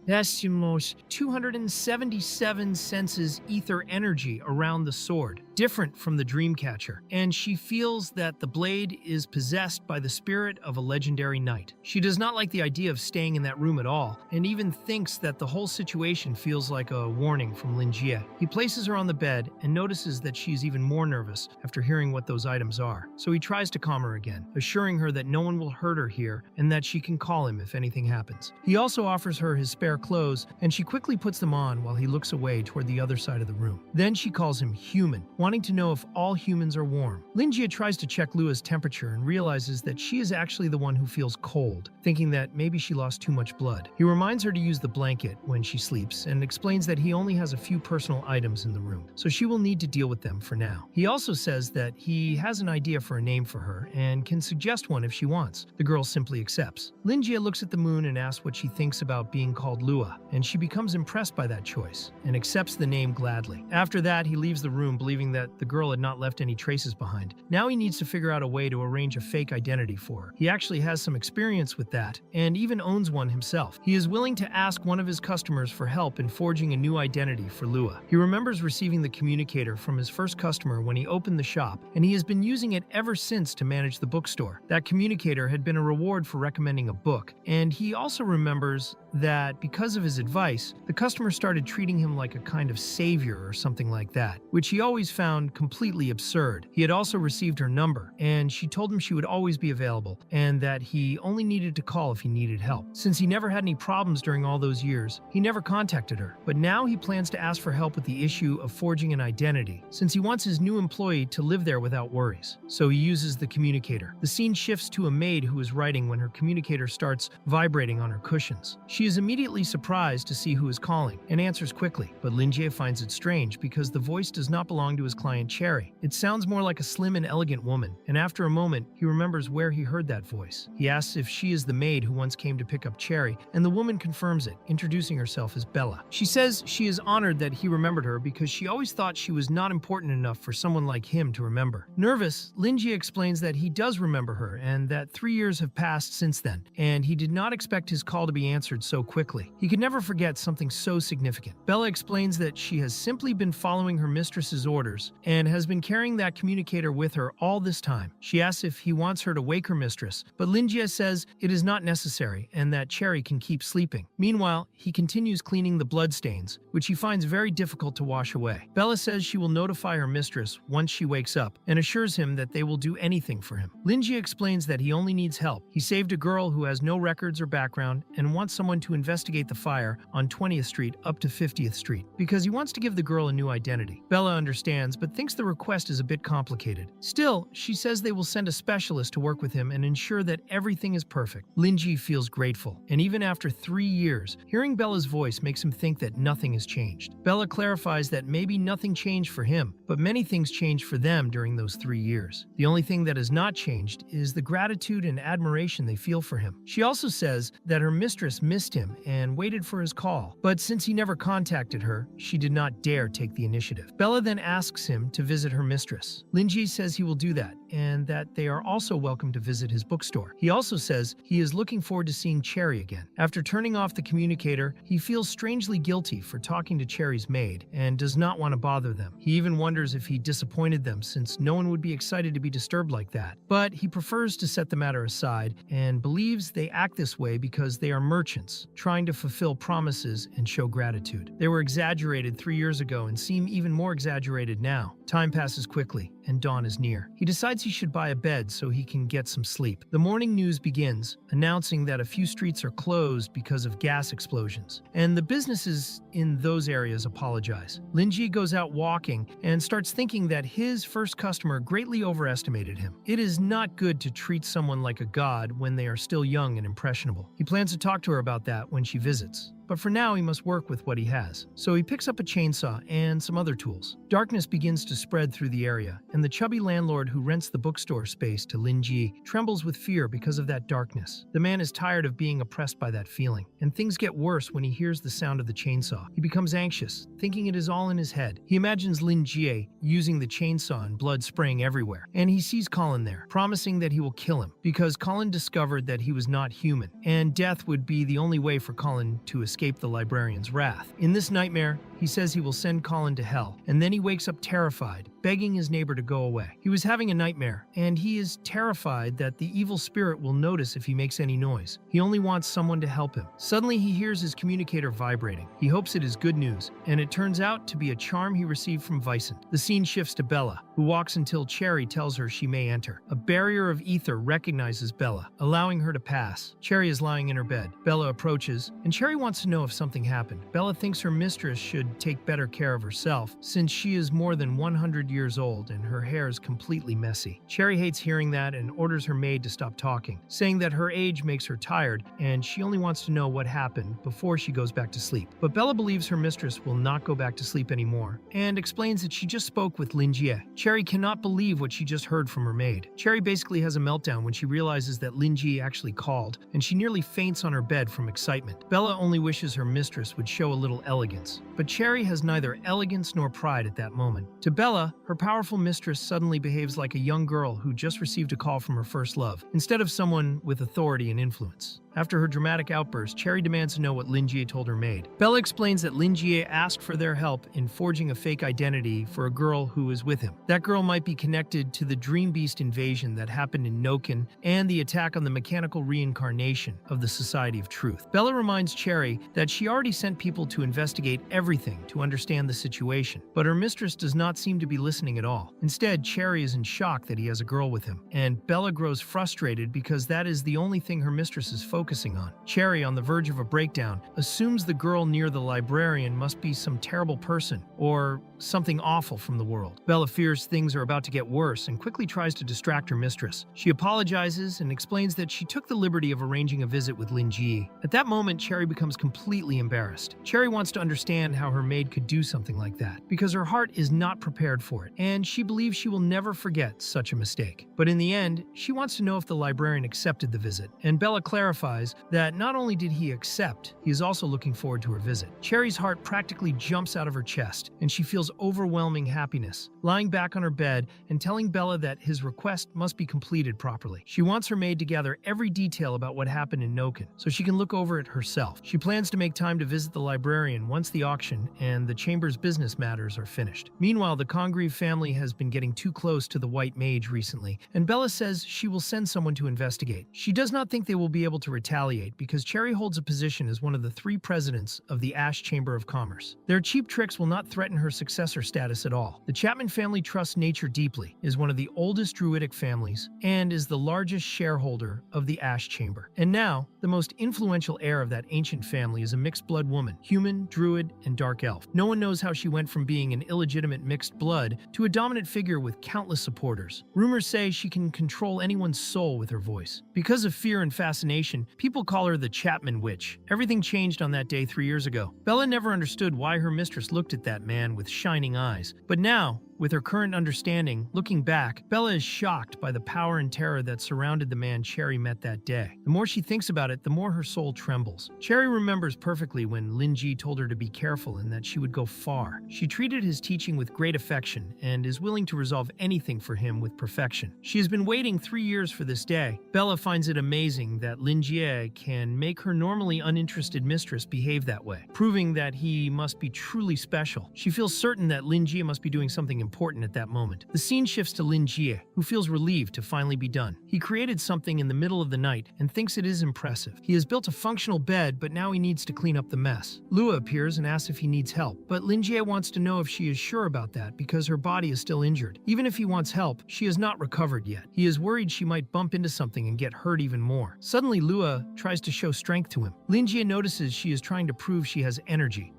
277 senses ether energy around the sword, different from the Dreamcatcher, and she feels that the blade is possessed by the spirit of a legendary knight. She does not like the idea of staying in that room at all, and even thinks that the whole situation feels like a warning from Lingi. He places her on the bed and notices that she is even more nervous after hearing what those items are, so he tries to calm her again, assuring her that no one will hurt her here and that she can call him if anything happens. He also offers her his spare clothes, and she quickly puts them on while he looks away toward the other side of the room. Then she calls him human, wanting to know if all humans are warm. Lingi tries to check Lua's temperature and realizes that she is actually the one who feels cold, thinking that maybe she lost too much blood. He reminds her to use the blanket when she sleeps and explains that he only has a few personal items in the room, so she will need to deal with them for now. He also says that he has an idea for a name for her and can suggest one if she wants. The girl simply accepts. Lingi looks at the moon and asks what she thinks about being called Lua, and she becomes impressed by that choice and accepts the name gladly. After that, he leaves the room believing that the girl had not left any traces behind. Now he needs to figure out a way to arrange a fake identity for her. He actually has some experience with that and even owns one himself. He is willing to ask one of his customers for help in forging a new identity for Lua. He remembers receiving the communicator from his first customer when he opened the shop, and he has been using it ever since to manage the bookstore. That communicator had been a reward for recommending a book, and he also remembers that because of his advice, the customer started treating him like a kind of savior or something like that, which he always found completely absurd. He had also received her number, and she told him she would always be available, and that he only needed to call if he needed help. Since he never had any problems during all those years, he never contacted her, but now he plans to ask for help with the issue of forging an identity, since he wants his new employee to live there without worries. So he uses the communicator. The scene shifts to a maid who is writing when her communicator starts vibrating on her cushions. She is immediately surprised to see who is calling and answers quickly, but Lingi finds it strange because the voice does not belong to his client Cherry. It sounds more like a slim and elegant woman, and after a moment, he remembers where he heard that voice. He asks if she is the maid who once came to pick up Cherry, and the woman confirms it, introducing herself as Bella. She says she is honored that he remembered her because she always thought she was not important enough for someone like him to remember. Nervous, Lingi explains that he does remember her and that 3 years have passed since then, and he did not expect his call to be answered so quickly. He could never forget something so significant. Bella explains that she has simply been following her mistress's orders and has been carrying that communicator with her all this time. She asks if he wants her to wake her mistress, but Lingi says it is not necessary and that Cherry can keep sleeping. Meanwhile, he continues cleaning the bloodstains, which he finds very difficult to wash away. Bella says she will notify her mistress once she wakes up and assures him that they will do anything for him. Lingi explains that he only needs help. He saved a girl who has no records or background and wants someone to investigate the fire on 20th Street up to 50th Street because he wants to give the girl a new identity. Bella understands but thinks the request is a bit complicated. Still, she says they will send a specialist to work with him and ensure her that everything is perfect. Lingi feels grateful, and even after 3 years, hearing Bella's voice makes him think that nothing has changed. Bella clarifies that maybe nothing changed for him, but many things changed for them during those 3 years. The only thing that has not changed is the gratitude and admiration they feel for him. She also says that her mistress missed him and waited for his call, but since he never contacted her, she did not dare take the initiative. Bella then asks him to visit her mistress. Lingi says he will do that, and that they are also welcome to visit his bookstore. He also says he is looking forward to seeing Cherry again. After turning off the communicator, he feels strangely guilty for talking to Cherry's maid and does not want to bother them. He even wonders if he disappointed them, since no one would be excited to be disturbed like that. But he prefers to set the matter aside and believes they act this way because they are merchants, trying to fulfill promises and show gratitude. They were exaggerated 3 years ago and seem even more exaggerated now. Time passes quickly, and dawn is near. He decides he should buy a bed so he can get some sleep. The morning news begins, announcing that a few streets are closed because of gas explosions, and the businesses in those areas apologize. Lingi goes out walking and starts thinking that his first customer greatly overestimated him. It is not good to treat someone like a god when they are still young and impressionable. He plans to talk to her about that when she visits. But for now, he must work with what he has. So he picks up a chainsaw and some other tools. Darkness begins to spread through the area, and the chubby landlord who rents the bookstore space to Lingi trembles with fear because of that darkness. The man is tired of being oppressed by that feeling, and things get worse when he hears the sound of the chainsaw. He becomes anxious, thinking it is all in his head. He imagines Lingi using the chainsaw and blood spraying everywhere, and he sees Colin there, promising that he will kill him, because Colin discovered that he was not human, and death would be the only way for Colin to escape the librarian's wrath. In this nightmare, he says he will send Colin to hell, and then he wakes up terrified, begging his neighbor to go away. He was having a nightmare, and he is terrified that the evil spirit will notice if he makes any noise. He only wants someone to help him. Suddenly, he hears his communicator vibrating. He hopes it is good news, and it turns out to be a charm he received from Vicent. The scene shifts to Bella, who walks until Cherry tells her she may enter. A barrier of ether recognizes Bella, allowing her to pass. Cherry is lying in her bed. Bella approaches, and Cherry wants to know if something happened. Bella thinks her mistress should take better care of herself, since she is more than 100 years old and her hair is completely messy. Cherry hates hearing that and orders her maid to stop talking, saying that her age makes her tired and she only wants to know what happened before she goes back to sleep. But Bella believes her mistress will not go back to sleep anymore and explains that she just spoke with Lingi. Cherry cannot believe what she just heard from her maid. Cherry basically has a meltdown when she realizes that Lingi actually called, and she nearly faints on her bed from excitement. Bella only wishes her mistress would show a little elegance, but Cherry has neither elegance nor pride at that moment. To Bella, her powerful mistress suddenly behaves like a young girl who just received a call from her first love, instead of someone with authority and influence. After her dramatic outburst, Cherry demands to know what Lingi told her maid. Bella explains that Lingi asked for their help in forging a fake identity for a girl who is with him. That girl might be connected to the Dream Beast invasion that happened in Noken and the attack on the mechanical reincarnation of the Society of Truth. Bella reminds Cherry that she already sent people to investigate everything to understand the situation, but her mistress does not seem to be listening at all. Instead, Cherry is in shock that he has a girl with him, and Bella grows frustrated because that is the only thing her mistress is focusing on. Cherry, on the verge of a breakdown, assumes the girl near the librarian must be some terrible person or something awful from the world. Bella fears things are about to get worse and quickly tries to distract her mistress. She apologizes and explains that she took the liberty of arranging a visit with Lingi. At that moment, Cherry becomes completely embarrassed. Cherry wants to understand how her maid could do something like that, because her heart is not prepared for it, and she believes she will never forget such a mistake. But in the end, she wants to know if the librarian accepted the visit, and Bella clarifies that not only did he accept, he is also looking forward to her visit. Cherry's heart practically jumps out of her chest, and she feels overwhelming happiness, lying back on her bed and telling Bella that his request must be completed properly. She wants her maid to gather every detail about what happened in Noken, so she can look over it herself. She plans to make time to visit the librarian once the auction and the chamber's business matters are finished. Meanwhile, the Congreve family has been getting too close to the White Mage recently, and Bella says she will send someone to investigate. She does not think they will be able to retaliate because Cherry holds a position as one of the 3 presidents of the Ash Chamber of Commerce. Their cheap tricks will not threaten her successor status at all. The Chapman family trusts nature deeply, is one of the oldest druidic families, and is the largest shareholder of the Ash Chamber. And now, the most influential heir of that ancient family is a mixed-blood woman, human, druid, and dark elf. No one knows how she went from being an illegitimate mixed blood to a dominant figure with countless supporters. Rumors say she can control anyone's soul with her voice. Because of fear and fascination, people call her the Chapman Witch. Everything changed on that day 3 years ago. Bella never understood why her mistress looked at that man with shining eyes. But now, with her current understanding, looking back, Bella is shocked by the power and terror that surrounded the man Cherry met that day. The more she thinks about it, the more her soul trembles. Cherry remembers perfectly when Lingi told her to be careful and that she would go far. She treated his teaching with great affection and is willing to resolve anything for him with perfection. She has been waiting 3 years for this day. Bella finds it amazing that Lingi can make her normally uninterested mistress behave that way, proving that he must be truly special. She feels certain that Lingi must be doing something important at that moment. The scene shifts to Lingi, who feels relieved to finally be done. He created something in the middle of the night and thinks it is impressive. He has built a functional bed, but now he needs to clean up the mess. Lua appears and asks if he needs help, but Lingi wants to know if she is sure about that because her body is still injured. Even if he wants help, she has not recovered yet. He is worried she might bump into something and get hurt even more. Suddenly, Lua tries to show strength to him. Lingi notices she is trying to prove she has energy,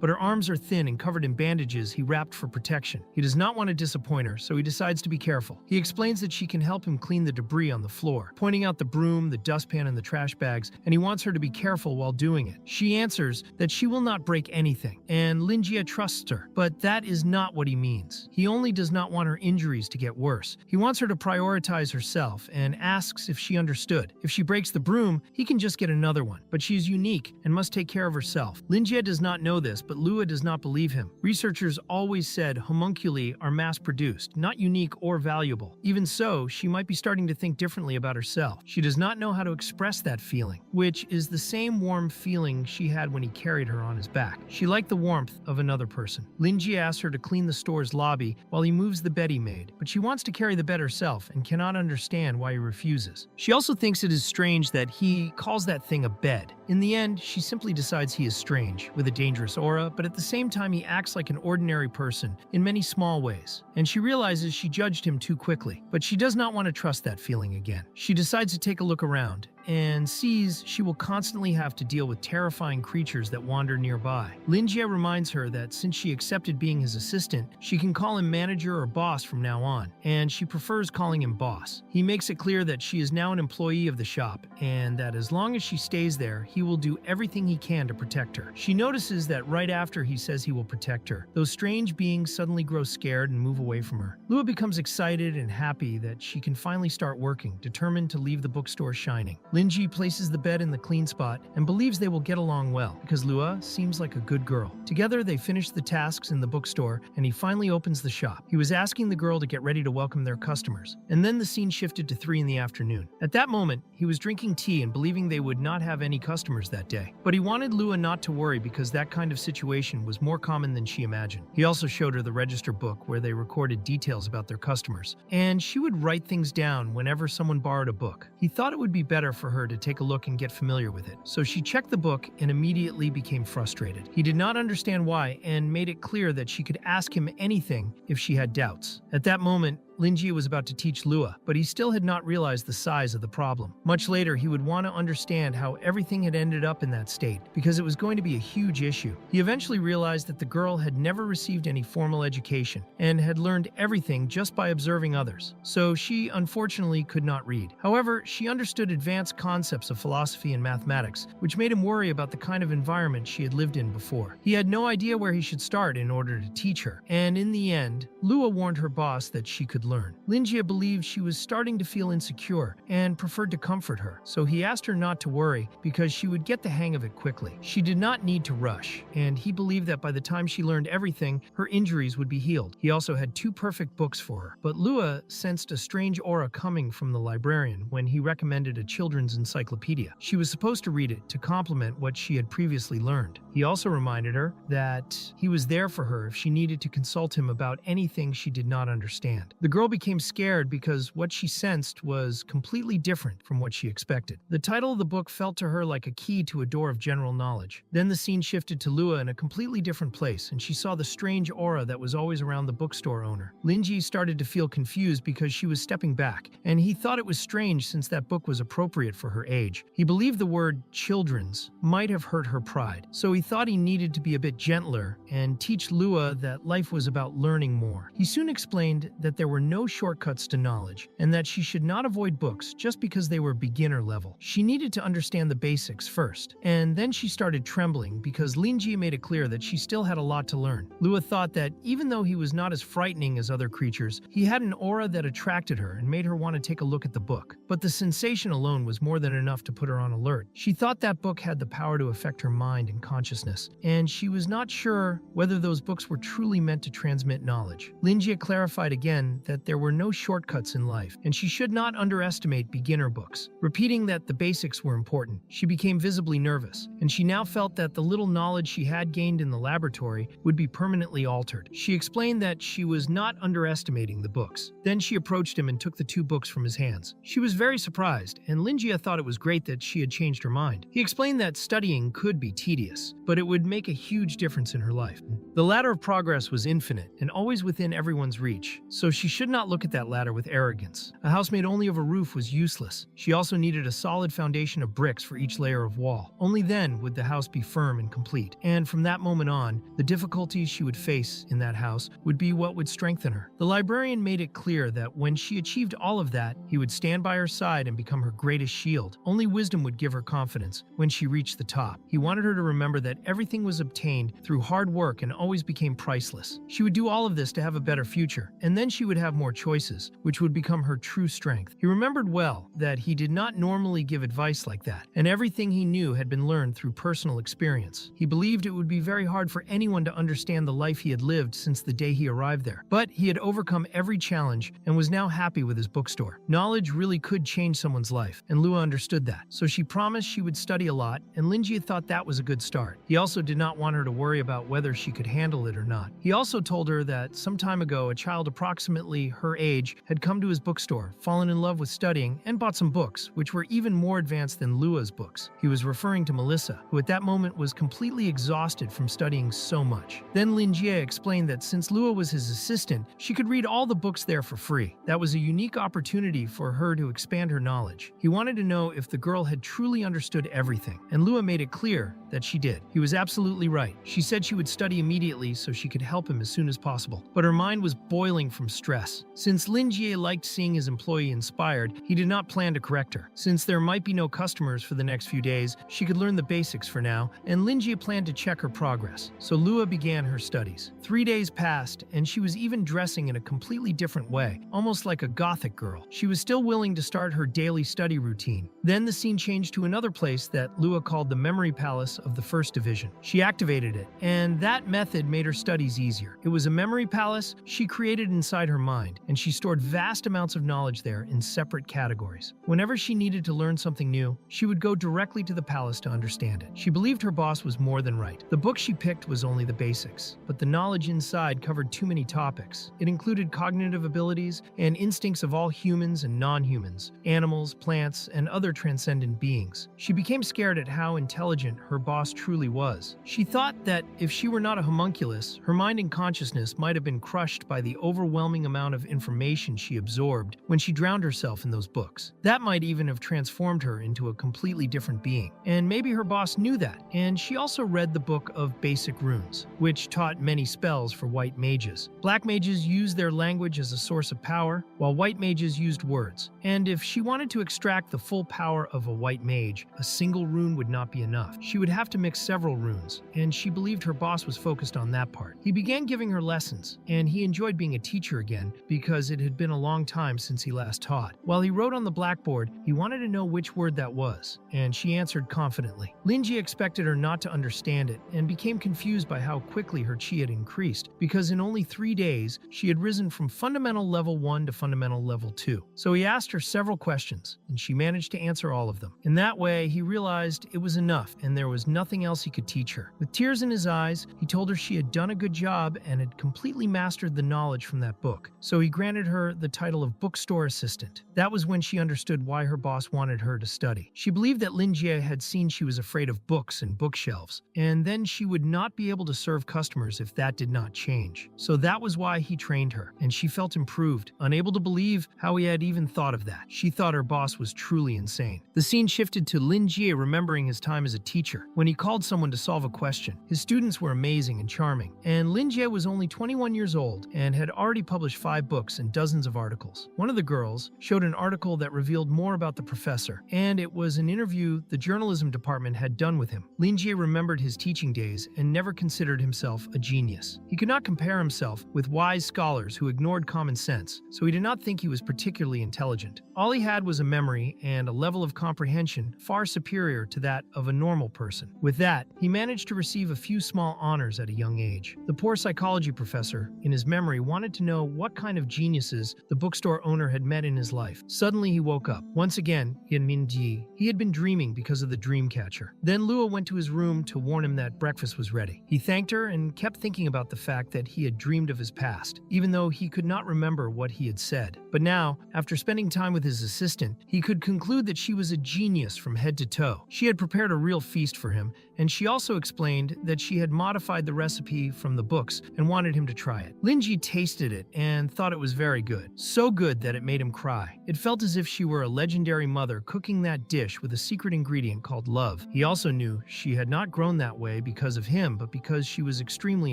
but her arms are thin and covered in bandages he wrapped for protection. He does not want to disappoint her, so he decides to be careful. He explains that she can help him clean the debris on the floor, pointing out the broom, the dustpan, and the trash bags, and he wants her to be careful while doing it. She answers that she will not break anything, and Lingi trusts her, but that is not what he means. He only does not want her injuries to get worse. He wants her to prioritize herself and asks if she understood. If she breaks the broom, he can just get another one, but she is unique and must take care of herself. Lingi does not know this, but Lua does not believe him. Researchers always said homunculi are mass-produced, not unique or valuable. Even so, she might be starting to think differently about herself. She does not know how to express that feeling, which is the same warm feeling she had when he carried her on his back. She liked the warmth of another person. Lingi asks her to clean the store's lobby while he moves the bed he made, but she wants to carry the bed herself and cannot understand why he refuses. She also thinks it is strange that he calls that thing a bed. In the end, she simply decides he is strange, with a dangerous aura, but at the same time he acts like an ordinary person in many small ways. And she realizes she judged him too quickly, but she does not want to trust that feeling again. She decides to take a look around and sees she will constantly have to deal with terrifying creatures that wander nearby. Lingi reminds her that since she accepted being his assistant, she can call him manager or boss from now on, and she prefers calling him boss. He makes it clear that she is now an employee of the shop, and that as long as she stays there, he will do everything he can to protect her. She notices that right after he says he will protect her, those strange beings suddenly grow scared and move away from her. Lua becomes excited and happy that she can finally start working, determined to leave the bookstore shining. Lingi places the bed in the clean spot and believes they will get along well because Lua seems like a good girl. Together, they finish the tasks in the bookstore and he finally opens the shop. He was asking the girl to get ready to welcome their customers, and then the scene shifted to 3 in the afternoon. At that moment, he was drinking tea and believing they would not have any customers that day. But he wanted Lua not to worry because that kind of situation was more common than she imagined. He also showed her the register book where they recorded details about their customers, and she would write things down whenever someone borrowed a book. He thought it would be better for her to take a look and get familiar with it, so she checked the book and immediately became frustrated. He did not understand why and made it clear that she could ask him anything if she had doubts. At that moment, Lingi was about to teach Lua, but he still had not realized the size of the problem. Much later, he would want to understand how everything had ended up in that state, because it was going to be a huge issue. He eventually realized that the girl had never received any formal education, and had learned everything just by observing others, so she unfortunately could not read. However, she understood advanced concepts of philosophy and mathematics, which made him worry about the kind of environment she had lived in before. He had no idea where he should start in order to teach her, and in the end, Lua warned her boss that she could learn. Lingi believed she was starting to feel insecure and preferred to comfort her, so he asked her not to worry because she would get the hang of it quickly. She did not need to rush, and he believed that by the time she learned everything, her injuries would be healed. He also had 2 perfect books for her, but Lua sensed a strange aura coming from the librarian when he recommended a children's encyclopedia. She was supposed to read it to complement what she had previously learned. He also reminded her that he was there for her if she needed to consult him about anything she did not understand. The girl became scared because what she sensed was completely different from what she expected. The title of the book felt to her like a key to a door of general knowledge. Then the scene shifted to Lua in a completely different place, and she saw the strange aura that was always around the bookstore owner. Lingi started to feel confused because she was stepping back, and he thought it was strange since that book was appropriate for her age. He believed the word children's might have hurt her pride, so he thought he needed to be a bit gentler and teach Lua that life was about learning more. He soon explained that there were no shortcuts to knowledge, and that she should not avoid books just because they were beginner level. She needed to understand the basics first, and then she started trembling because Lingi made it clear that she still had a lot to learn. Lua thought that even though he was not as frightening as other creatures, he had an aura that attracted her and made her want to take a look at the book. But the sensation alone was more than enough to put her on alert. She thought that book had the power to affect her mind and consciousness, and she was not sure whether those books were truly meant to transmit knowledge. Lingi clarified again that there were no shortcuts in life, and she should not underestimate beginner books. Repeating that the basics were important, she became visibly nervous, and she now felt that the little knowledge she had gained in the laboratory would be permanently altered. She explained that she was not underestimating the books. Then she approached him and took the 2 books from his hands. She was very surprised, and Lingi thought it was great that she had changed her mind. He explained that studying could be tedious, but it would make a huge difference in her life. The ladder of progress was infinite and always within everyone's reach, so she should not look at that ladder with arrogance. A house made only of a roof was useless. She also needed a solid foundation of bricks for each layer of wall. Only then would the house be firm and complete. And from that moment on, the difficulties she would face in that house would be what would strengthen her. The librarian made it clear that when she achieved all of that, he would stand by her side and become her greatest shield. Only wisdom would give her confidence when she reached the top. He wanted her to remember that everything was obtained through hard work and always became priceless. She would do all of this to have a better future, and then she would have more choices, which would become her true strength. He remembered well that he did not normally give advice like that, and everything he knew had been learned through personal experience. He believed it would be very hard for anyone to understand the life he had lived since the day he arrived there. But he had overcome every challenge and was now happy with his bookstore. Knowledge really could change someone's life, and Lua understood that. So she promised she would study a lot, and Lingi thought that was a good start. He also did not want her to worry about whether she could handle it or not. He also told her that some time ago, a child approximately her age had come to his bookstore, fallen in love with studying, and bought some books, which were even more advanced than Lua's books. He was referring to Melissa, who at that moment was completely exhausted from studying so much. Then Lingi explained that since Lua was his assistant, she could read all the books there for free. That was a unique opportunity for her to expand her knowledge. He wanted to know if the girl had truly understood everything, and Lua made it clear that she did. He was absolutely right. She said she would study immediately so she could help him as soon as possible, but her mind was boiling from stress. Since Lingi liked seeing his employee inspired, he did not plan to correct her. Since there might be no customers for the next few days, she could learn the basics for now, and Lingi planned to check her progress. So Lua began her studies. 3 days passed, and she was even dressing in a completely different way, almost like a gothic girl. She was still willing to start her daily study routine. Then the scene changed to another place that Lua called the Memory Palace of the First Division. She activated it, and that method made her studies easier. It was a memory palace she created inside her mind, and she stored vast amounts of knowledge there in separate categories. Whenever she needed to learn something new, she would go directly to the palace to understand it. She believed her boss was more than right. The book she picked was only the basics, but the knowledge inside covered too many topics. It included cognitive abilities and instincts of all humans and non-humans, animals, plants, and other transcendent beings. She became scared at how intelligent her boss truly was. She thought that if she were not a homunculus, her mind and consciousness might have been crushed by the overwhelming amount of information she absorbed when she drowned herself in those books. That might even have transformed her into a completely different being. And maybe her boss knew that. And she also read the book of Basic Runes, which taught many spells for white mages. Black mages used their language as a source of power, while white mages used words. And if she wanted to extract the full power of a white mage, a single rune would not be enough. She would have to mix several runes, and she believed her boss was focused on that part. He began giving her lessons, and he enjoyed being a teacher again because it had been a long time since he last taught. While he wrote on the blackboard, he wanted to know which word that was, and she answered confidently. Lingi expected her not to understand it and became confused by how quickly her chi had increased, because in only 3 days, she had risen from fundamental level 1 to fundamental level 2. So he asked her several questions, and she managed to answer all of them. In that way, he realized it was enough, and there was nothing else he could teach her. With tears in his eyes, he told her she had done a good job and had completely mastered the knowledge from that book, so he granted her the title of bookstore assistant. That was when she understood why her boss wanted her to study. She believed that Lingi had seen she was afraid of books and bookshelves, and then she would not be able to serve customers if that did not change. So that was why he trained her, and she felt improved, unable to believe how he had even thought of that. She thought her boss was truly insane. The scene shifted to Lingi remembering his time as a teacher, when he called someone to solve a question. His students were amazing and charming, and Lingi was only 21 years old and had already published 5 books and dozens of articles. One of the girls showed an article that revealed more about the professor, and it was an interview the journalism department had done with him. Lingi remembered his teaching days and never considered himself a genius. He could not compare himself with wise scholars who ignored common sense, so he did not think he was particularly intelligent. All he had was a memory and a level of comprehension far superior to that of a normal person. With that, he managed to receive a few small honors at a young age. The poor psychology professor, in his memory, wanted to know what kind of geniuses the bookstore owner had met in his life. Suddenly he woke up. Once again, Yanminji, he had been dreaming because of the dream catcher. Then Lua went to his room to warn him that breakfast was ready. He thanked her and kept thinking about the fact that he had dreamed of his past, even though he could not remember what he had said. But now, after spending time with his assistant, he could conclude that she was a genius from head to toe. She had prepared a real feast for him, and she also explained that she had modified the recipe from the books and wanted him to try it. Lingi tasted it and thought it was very good. So good that it made him cry. It felt as if she were a legendary mother cooking that dish with a secret ingredient called love. He also knew she had not grown that way because of him, but because she was extremely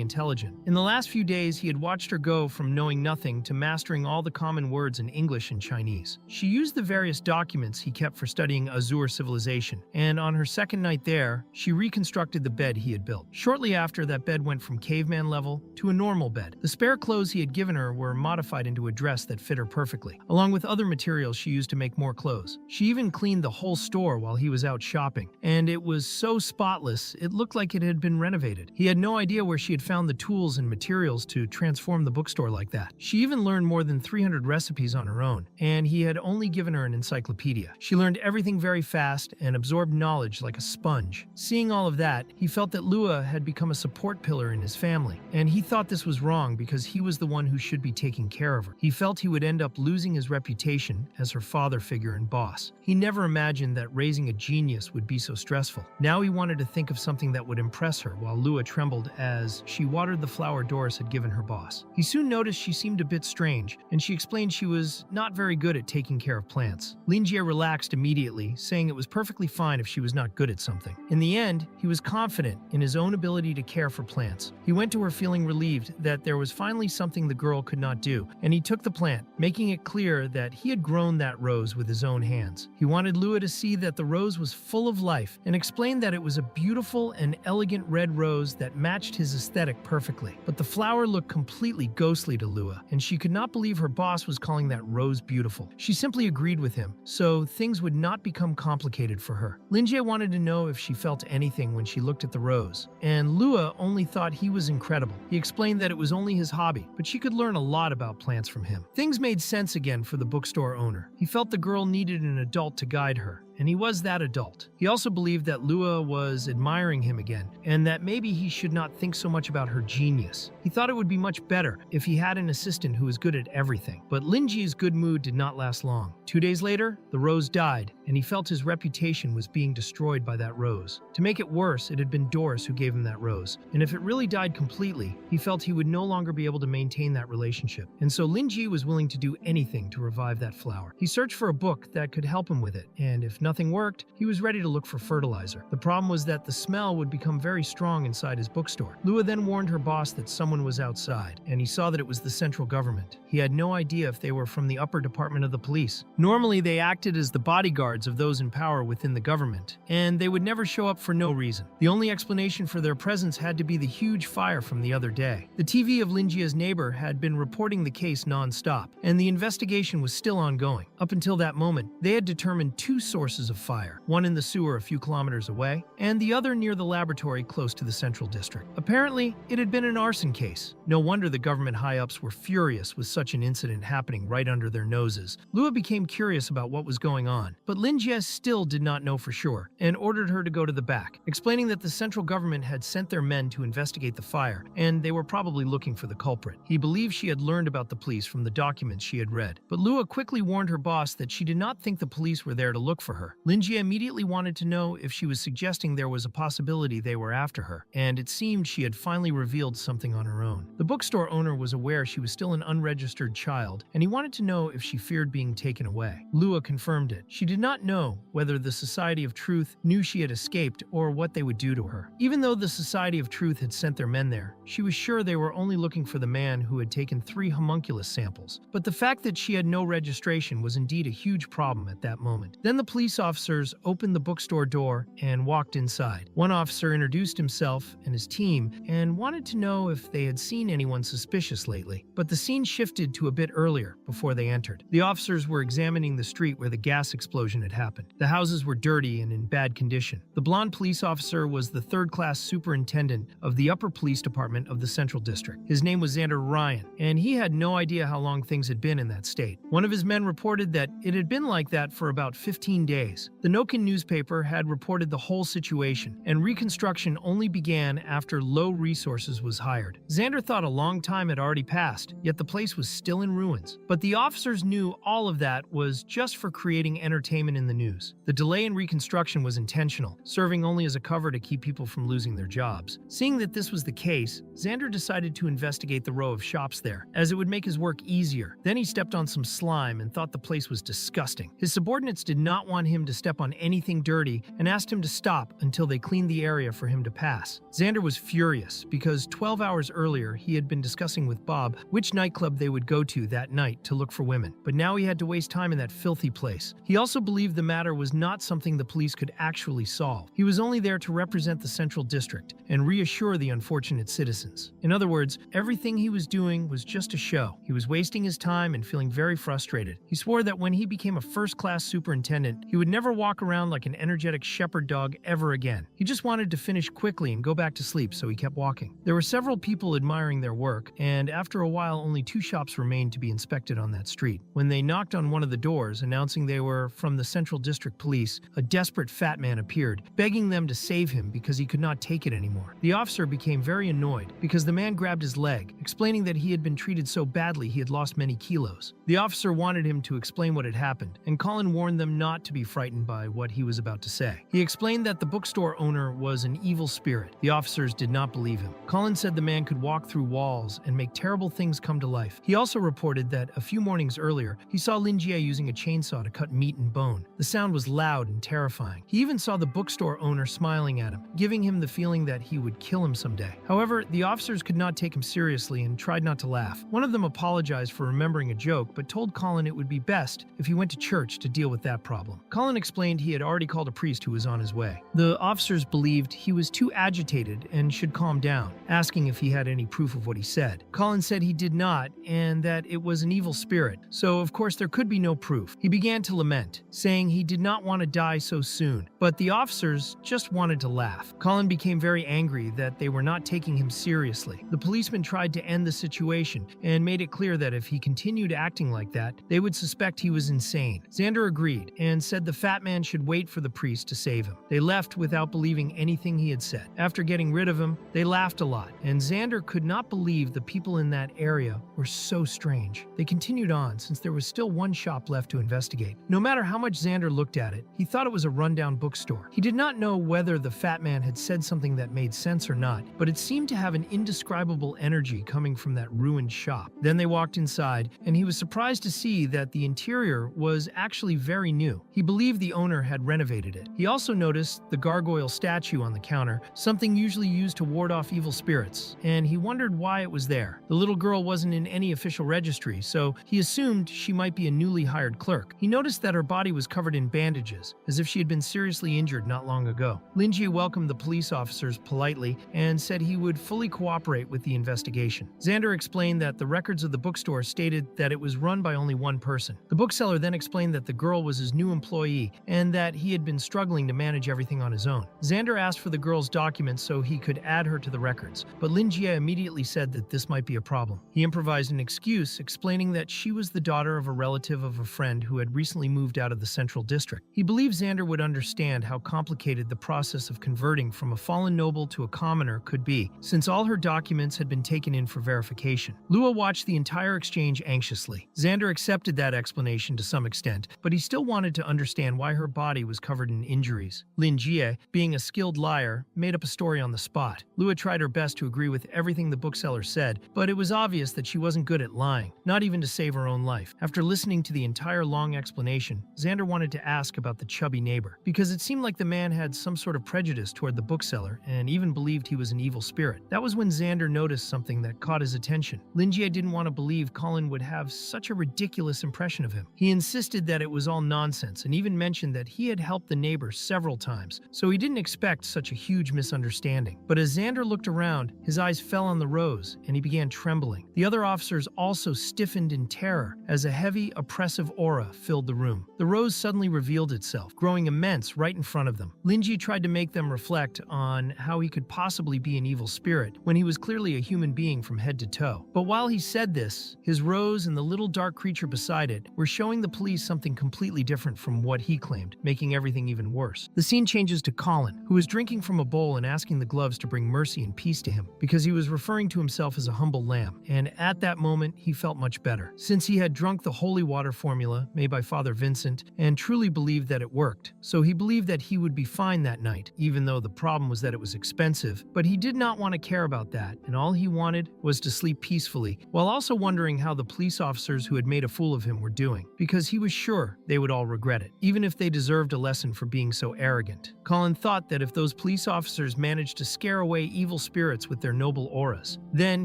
intelligent. In the last few days, he had watched her go from knowing nothing to mastering all the common words in English and Chinese. She used the various documents he kept for studying Asura civilization, and on her second night there, she reconstructed the bed he had built. Shortly after, that bed went from caveman level to a normal bed. The spare clothes he had given her were modified into a dress that fit her perfectly, along with other materials she used to make more clothes. She even cleaned the whole store while he was out shopping, and it was so spotless, it looked like it had been renovated. He had no idea where she had found the tools and materials to transform the bookstore like that. She even learned more than 300 recipes on her own, and he had only given her an encyclopedia. She learned everything very fast and absorbed knowledge like a sponge. Seeing all of that, he felt that Lua had become a support pillar in his family, and he thought this was wrong because he was the one who should be taking care of her. He felt he would end up losing his reputation as her father figure and boss. He never imagined that raising a genius would be so stressful. Now he wanted to think of something that would impress her, while Lua trembled as she watered the flower Doris had given her boss. He soon noticed she seemed a bit strange, and she explained she was not very good at taking care of plants. Lingi relaxed immediately, saying it was perfectly fine if she was not good at something. In the end, he was confident in his own ability to care for plants. He went to her feeling relieved that there was finally something the girl could not do, and he took the plant, making it clear that he had grown that rose with his own hands. He wanted Lua to see that the rose was full of life, and explained that it was a beautiful and elegant red rose that matched his aesthetic perfectly. But the flower looked completely ghostly to Lua, and she could not believe her boss was calling that rose beautiful. She simply agreed with him, so things would not become complicated for her. Lingi wanted to know if she felt anything when she looked at the rose, and Lua only thought he was incredible. He explained that it was only his hobby, but she could learn a lot about plants from him. Things made sense again for the bookstore owner. He felt the girl needed an adult to guide her, and he was that adult. He also believed that Lua was admiring him again, and that maybe he should not think so much about her genius. He thought it would be much better if he had an assistant who was good at everything. But Lingi's good mood did not last long. 2 days later, the rose died, and he felt his reputation was being destroyed by that rose. To make it worse, it had been Doris who gave him that rose, and if it really died completely, he felt he would no longer be able to maintain that relationship. And so Lingi was willing to do anything to revive that flower. He searched for a book that could help him with it, and if nothing worked, he was ready to look for fertilizer. The problem was that the smell would become very strong inside his bookstore. Lua then warned her boss that someone was outside, and he saw that it was the central government. He had no idea if they were from the upper department of the police. Normally, they acted as the bodyguards of those in power within the government, and they would never show up for no reason. The only explanation for their presence had to be the huge fire from the other day. The TV of Lingia's neighbor had been reporting the case non-stop, and the investigation was still ongoing. Up until that moment, they had determined 2 sources of fire, one in the sewer a few kilometers away, and the other near the laboratory close to the central district. Apparently, it had been an arson case. No wonder the government high-ups were furious with such an incident happening right under their noses. Lua became curious about what was going on, but Lingi still did not know for sure and ordered her to go to the back, explaining that the central government had sent their men to investigate the fire and they were probably looking for the culprit. He believed she had learned about the police from the documents she had read. But Lua quickly warned her boss that she did not think the police were there to look for her. Lingi immediately wanted to know if she was suggesting there was a possibility they were after her, and it seemed she had finally revealed something on her own. The bookstore owner was aware she was still an unregistered child, and he wanted to know if she feared being taken away. Lua confirmed it. She did not know whether the Society of Truth knew she had escaped or what they would do to her. Even though the Society of Truth had sent their men there, she was sure they were only looking for the man who had taken 3 homunculus samples. But the fact that she had no registration was indeed a huge problem at that moment. Then the police officers opened the bookstore door and walked inside. One officer introduced himself and his team and wanted to know if they had seen anyone suspicious lately. But the scene shifted to a bit earlier before they entered. The officers were examining the street where the gas explosion had happened. The houses were dirty and in bad condition. The blonde police officer was the third-class superintendent of the upper police department of the Central District. His name was Xander Ryan, and he had no idea how long things had been in that state. One of his men reported that it had been like that for about 15 days. The Noken newspaper had reported the whole situation, and reconstruction only began after low resources was hired. Xander thought a long time had already passed, yet the place was still in ruins. But the officers knew all of that was just for creating entertainment in the news. The delay in reconstruction was intentional, serving only as a cover to keep people from losing their jobs. Seeing that this was the case, Xander decided to investigate the row of shops there, as it would make his work easier. Then he stepped on some slime and thought the place was disgusting. His subordinates did not want him to step on anything dirty and asked him to stop until they cleaned the area for him to pass. Xander was furious because 12 hours earlier he had been discussing with Bob which nightclub they would go to that night to look for women, but now he had to waste time in that filthy place. He also believed the matter was not something the police could actually solve. He was only there to represent the Central District and reassure the unfortunate citizens. In other words, everything he was doing was just a show. He was wasting his time and feeling very frustrated. He swore that when he became a first-class superintendent, he would never walk around like an energetic shepherd dog ever again. He just wanted to finish quickly and go back to sleep, so he kept walking. There were several people admiring their work, and after a while only 2 shops remained to be inspected on that street. When they knocked on one of the doors, announcing they were from the Central District Police, a desperate fat man appeared, begging them to save him because he could not take it anymore. The officer became very annoyed because the man grabbed his leg, explaining that he had been treated so badly he had lost many kilos. The officer wanted him to explain what had happened, and Colin warned them not to be frightened by what he was about to say. He explained that the bookstore owner was an evil spirit. The officers did not believe him. Colin said the man could walk through walls and make terrible things come to life. He also reported that a few mornings earlier, he saw Lingi using a chainsaw to cut meat and bone. The sound was loud and terrifying. He even saw the bookstore owner smiling at him, giving him the feeling that he would kill him someday. However, the officers could not take him seriously and tried not to laugh. One of them apologized for remembering a joke, but told Colin it would be best if he went to church to deal with that problem. Colin explained he had already called a priest who was on his way. The officers believed he was too agitated and should calm down, asking if he had any proof of what he said. Colin said he did not, and that it was an evil spirit, so of course there could be no proof. He began to lament, saying he did not want to die so soon, but the officers just wanted to laugh. Colin became very angry that they were not taking him seriously. The policemen tried to end the situation and made it clear that if he continued acting like that, they would suspect he was insane. Xander agreed and said the fat man should wait for the priest to save him. They left without believing anything he had said. After getting rid of him, they laughed a lot, and Xander could not believe the people in that area were so strange. They continued on since there was still one shop left to investigate. No matter how much Xander looked at it, he thought it was a rundown bookstore. He did not know whether the fat man had said something that made sense or not, but it seemed to have an indescribable energy coming from that ruined shop. Then they walked inside, and he was surprised to see that the interior was actually very new. He believed the owner had renovated it. He also noticed the gargoyle statue on the counter, something usually used to ward off evil spirits, and he wondered why it was there. The little girl wasn't in any official registry, so he assumed she might be a newly hired clerk. He noticed that her body was covered in bandages, as if she had been seriously injured not long ago. Lingi welcomed the police officers politely and said he would fully cooperate with the investigation. Xander explained that the records of the bookstore stated that it was run by only one person. The bookseller then explained that the girl was his new employee and that he had been struggling to manage everything on his own. Xander asked for the girl's documents so he could add her to the records, but Lingi immediately said that this might be a problem. He improvised an excuse, explaining that she was the daughter of a relative of a friend who had recently moved out of the Central District. He believed Xander would understand how complicated the process of converting from a fallen noble to a commoner could be, since all her documents had been taken in for verification. Lua watched the entire exchange anxiously. Xander accepted that explanation to some extent, but he still wanted to understand why her body was covered in injuries. Lingi, being a skilled liar, made up a story on the spot. Lua tried her best to agree with everything the bookseller said, but it was obvious that she wasn't good at lying, not even to save her own life. After listening to the entire long explanation, Xander wanted to ask about the chubby neighbor, because it seemed like the man had some sort of prejudice toward the bookseller and even believed he was an evil spirit. That was when Xander noticed something that caught his attention. Lingi didn't want to believe Colin would have such a ridiculous impression of him. He insisted that it was all nonsense and even mentioned that he had helped the neighbor several times, so he didn't expect such a huge misunderstanding. But as Xander looked around, his eyes fell on the rose and he began trembling. The other officers also stiffened in terror as a heavy, oppressive aura filled the room. The rose suddenly revealed itself, growing immense right in front of them. Lingi tried to make them reflect on how he could possibly be an evil spirit when he was clearly a human being from head to toe. But while he said this, his rose and the little dark creature beside it were showing the police something completely different from what he claimed, making everything even worse. The scene changes to Colin, who was drinking from a bowl and asking the gloves to bring mercy and peace to him, because he was referring to himself as a humble lamb, and at that moment he felt much better, since he had drunk the holy water formula made by Father Vincent and truly believed that it worked. So he believed that he would be fine that night, even though the problem was that it was expensive, but he did not want to care about that, and all he wanted was to sleep peacefully, while also wondering how the police officers who had made a fool of him were doing, because he was sure they would all regret it, even if they deserved a lesson for being so arrogant. Colin thought that if those police officers managed to scare away evil spirits with their noble auras, then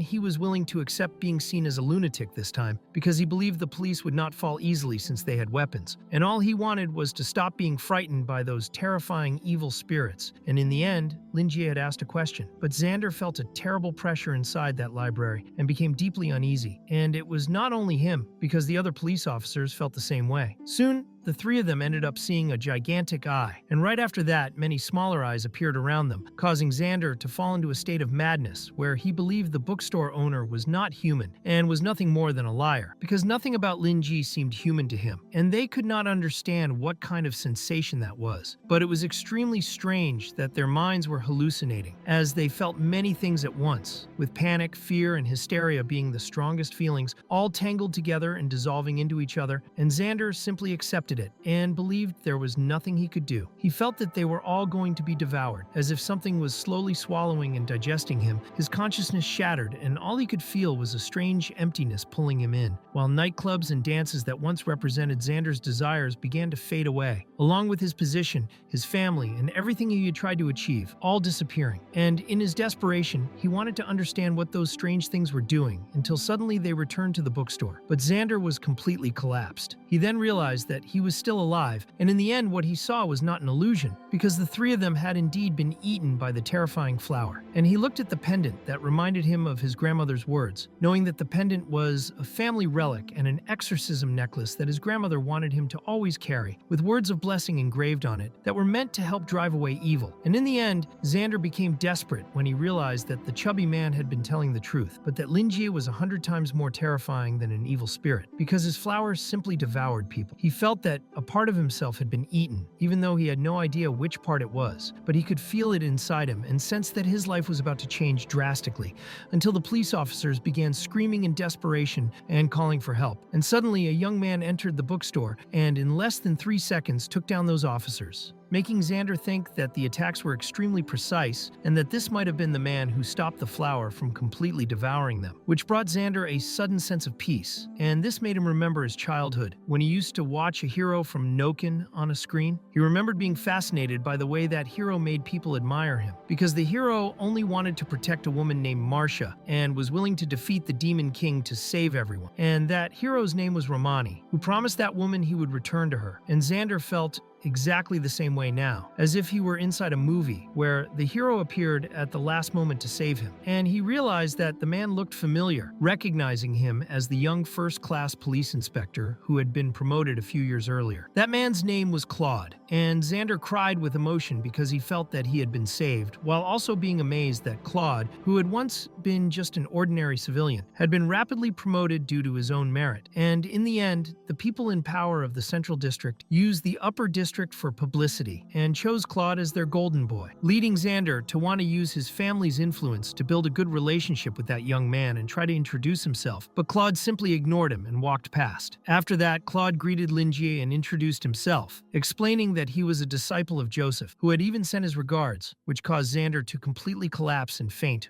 he was willing to accept being seen as a lunatic this time, because he believed the police would not fall easily since they had weapons, and all he wanted was to stop being frightened by those terrifying evil spirits. And in the end, Lingi had asked a question, but Xander felt a terrible pressure inside that library and became deeply uneasy. And it was not only him, because the other police officers felt the same way. Soon, the three of them ended up seeing a gigantic eye, and right after that, many smaller eyes appeared around them, causing Xander to fall into a state of madness where he believed the bookstore owner was not human and was nothing more than a liar, because nothing about Lingi seemed human to him, and they could not understand what kind of sensation that was. But it was extremely strange that their minds were hallucinating, as they felt many things at once, with panic, fear, and hysteria being the strongest feelings, all tangled together and dissolving into each other, and Xander simply accepted it and believed there was nothing he could do. He felt that they were all going to be devoured, as if something was slowly swallowing and digesting him. His consciousness shattered, and all he could feel was a strange emptiness pulling him in, while nightclubs and dances that once represented Xander's desires began to fade away, along with his position, his family, and everything he had tried to achieve, all disappearing. And in his desperation, he wanted to understand what those strange things were doing, until suddenly they returned to the bookstore. But Xander was completely collapsed. He then realized that he was still alive, and in the end what he saw was not an illusion, because the three of them had indeed been eaten by the terrifying flower. And he looked at the pendant that reminded him of his grandmother's words, knowing that the pendant was a family relic and an exorcism necklace that his grandmother wanted him to always carry, with words of blessing engraved on it that were meant to help drive away evil. And in the end, Xander became desperate when he realized that the chubby man had been telling the truth, but that Lingi was 100 times more terrifying than an evil spirit, because his flower simply devoured people. He felt that a part of himself had been eaten, even though he had no idea which part it was, but he could feel it inside him and sense that his life was about to change drastically, until the police officers began screaming in desperation and calling for help. And suddenly a young man entered the bookstore and in less than 3 seconds took down those officers, making Xander think that the attacks were extremely precise and that this might have been the man who stopped the flower from completely devouring them, which brought Xander a sudden sense of peace. And this made him remember his childhood, when he used to watch a hero from Noken on a screen. He remembered being fascinated by the way that hero made people admire him, because the hero only wanted to protect a woman named Marcia and was willing to defeat the Demon King to save everyone. And that hero's name was Romani, who promised that woman he would return to her. And Xander felt exactly the same way now, as if he were inside a movie where the hero appeared at the last moment to save him. And he realized that the man looked familiar, recognizing him as the young first-class police inspector who had been promoted a few years earlier. That man's name was Claude, and Xander cried with emotion because he felt that he had been saved, while also being amazed that Claude, who had once been just an ordinary civilian, had been rapidly promoted due to his own merit. And in the end, the people in power of the Central District used the Upper District for publicity and chose Claude as their golden boy, leading Xander to want to use his family's influence to build a good relationship with that young man and try to introduce himself, but Claude simply ignored him and walked past. After that, Claude greeted Lingi and introduced himself, explaining that he was a disciple of Joseph, who had even sent his regards, which caused Xander to completely collapse and faint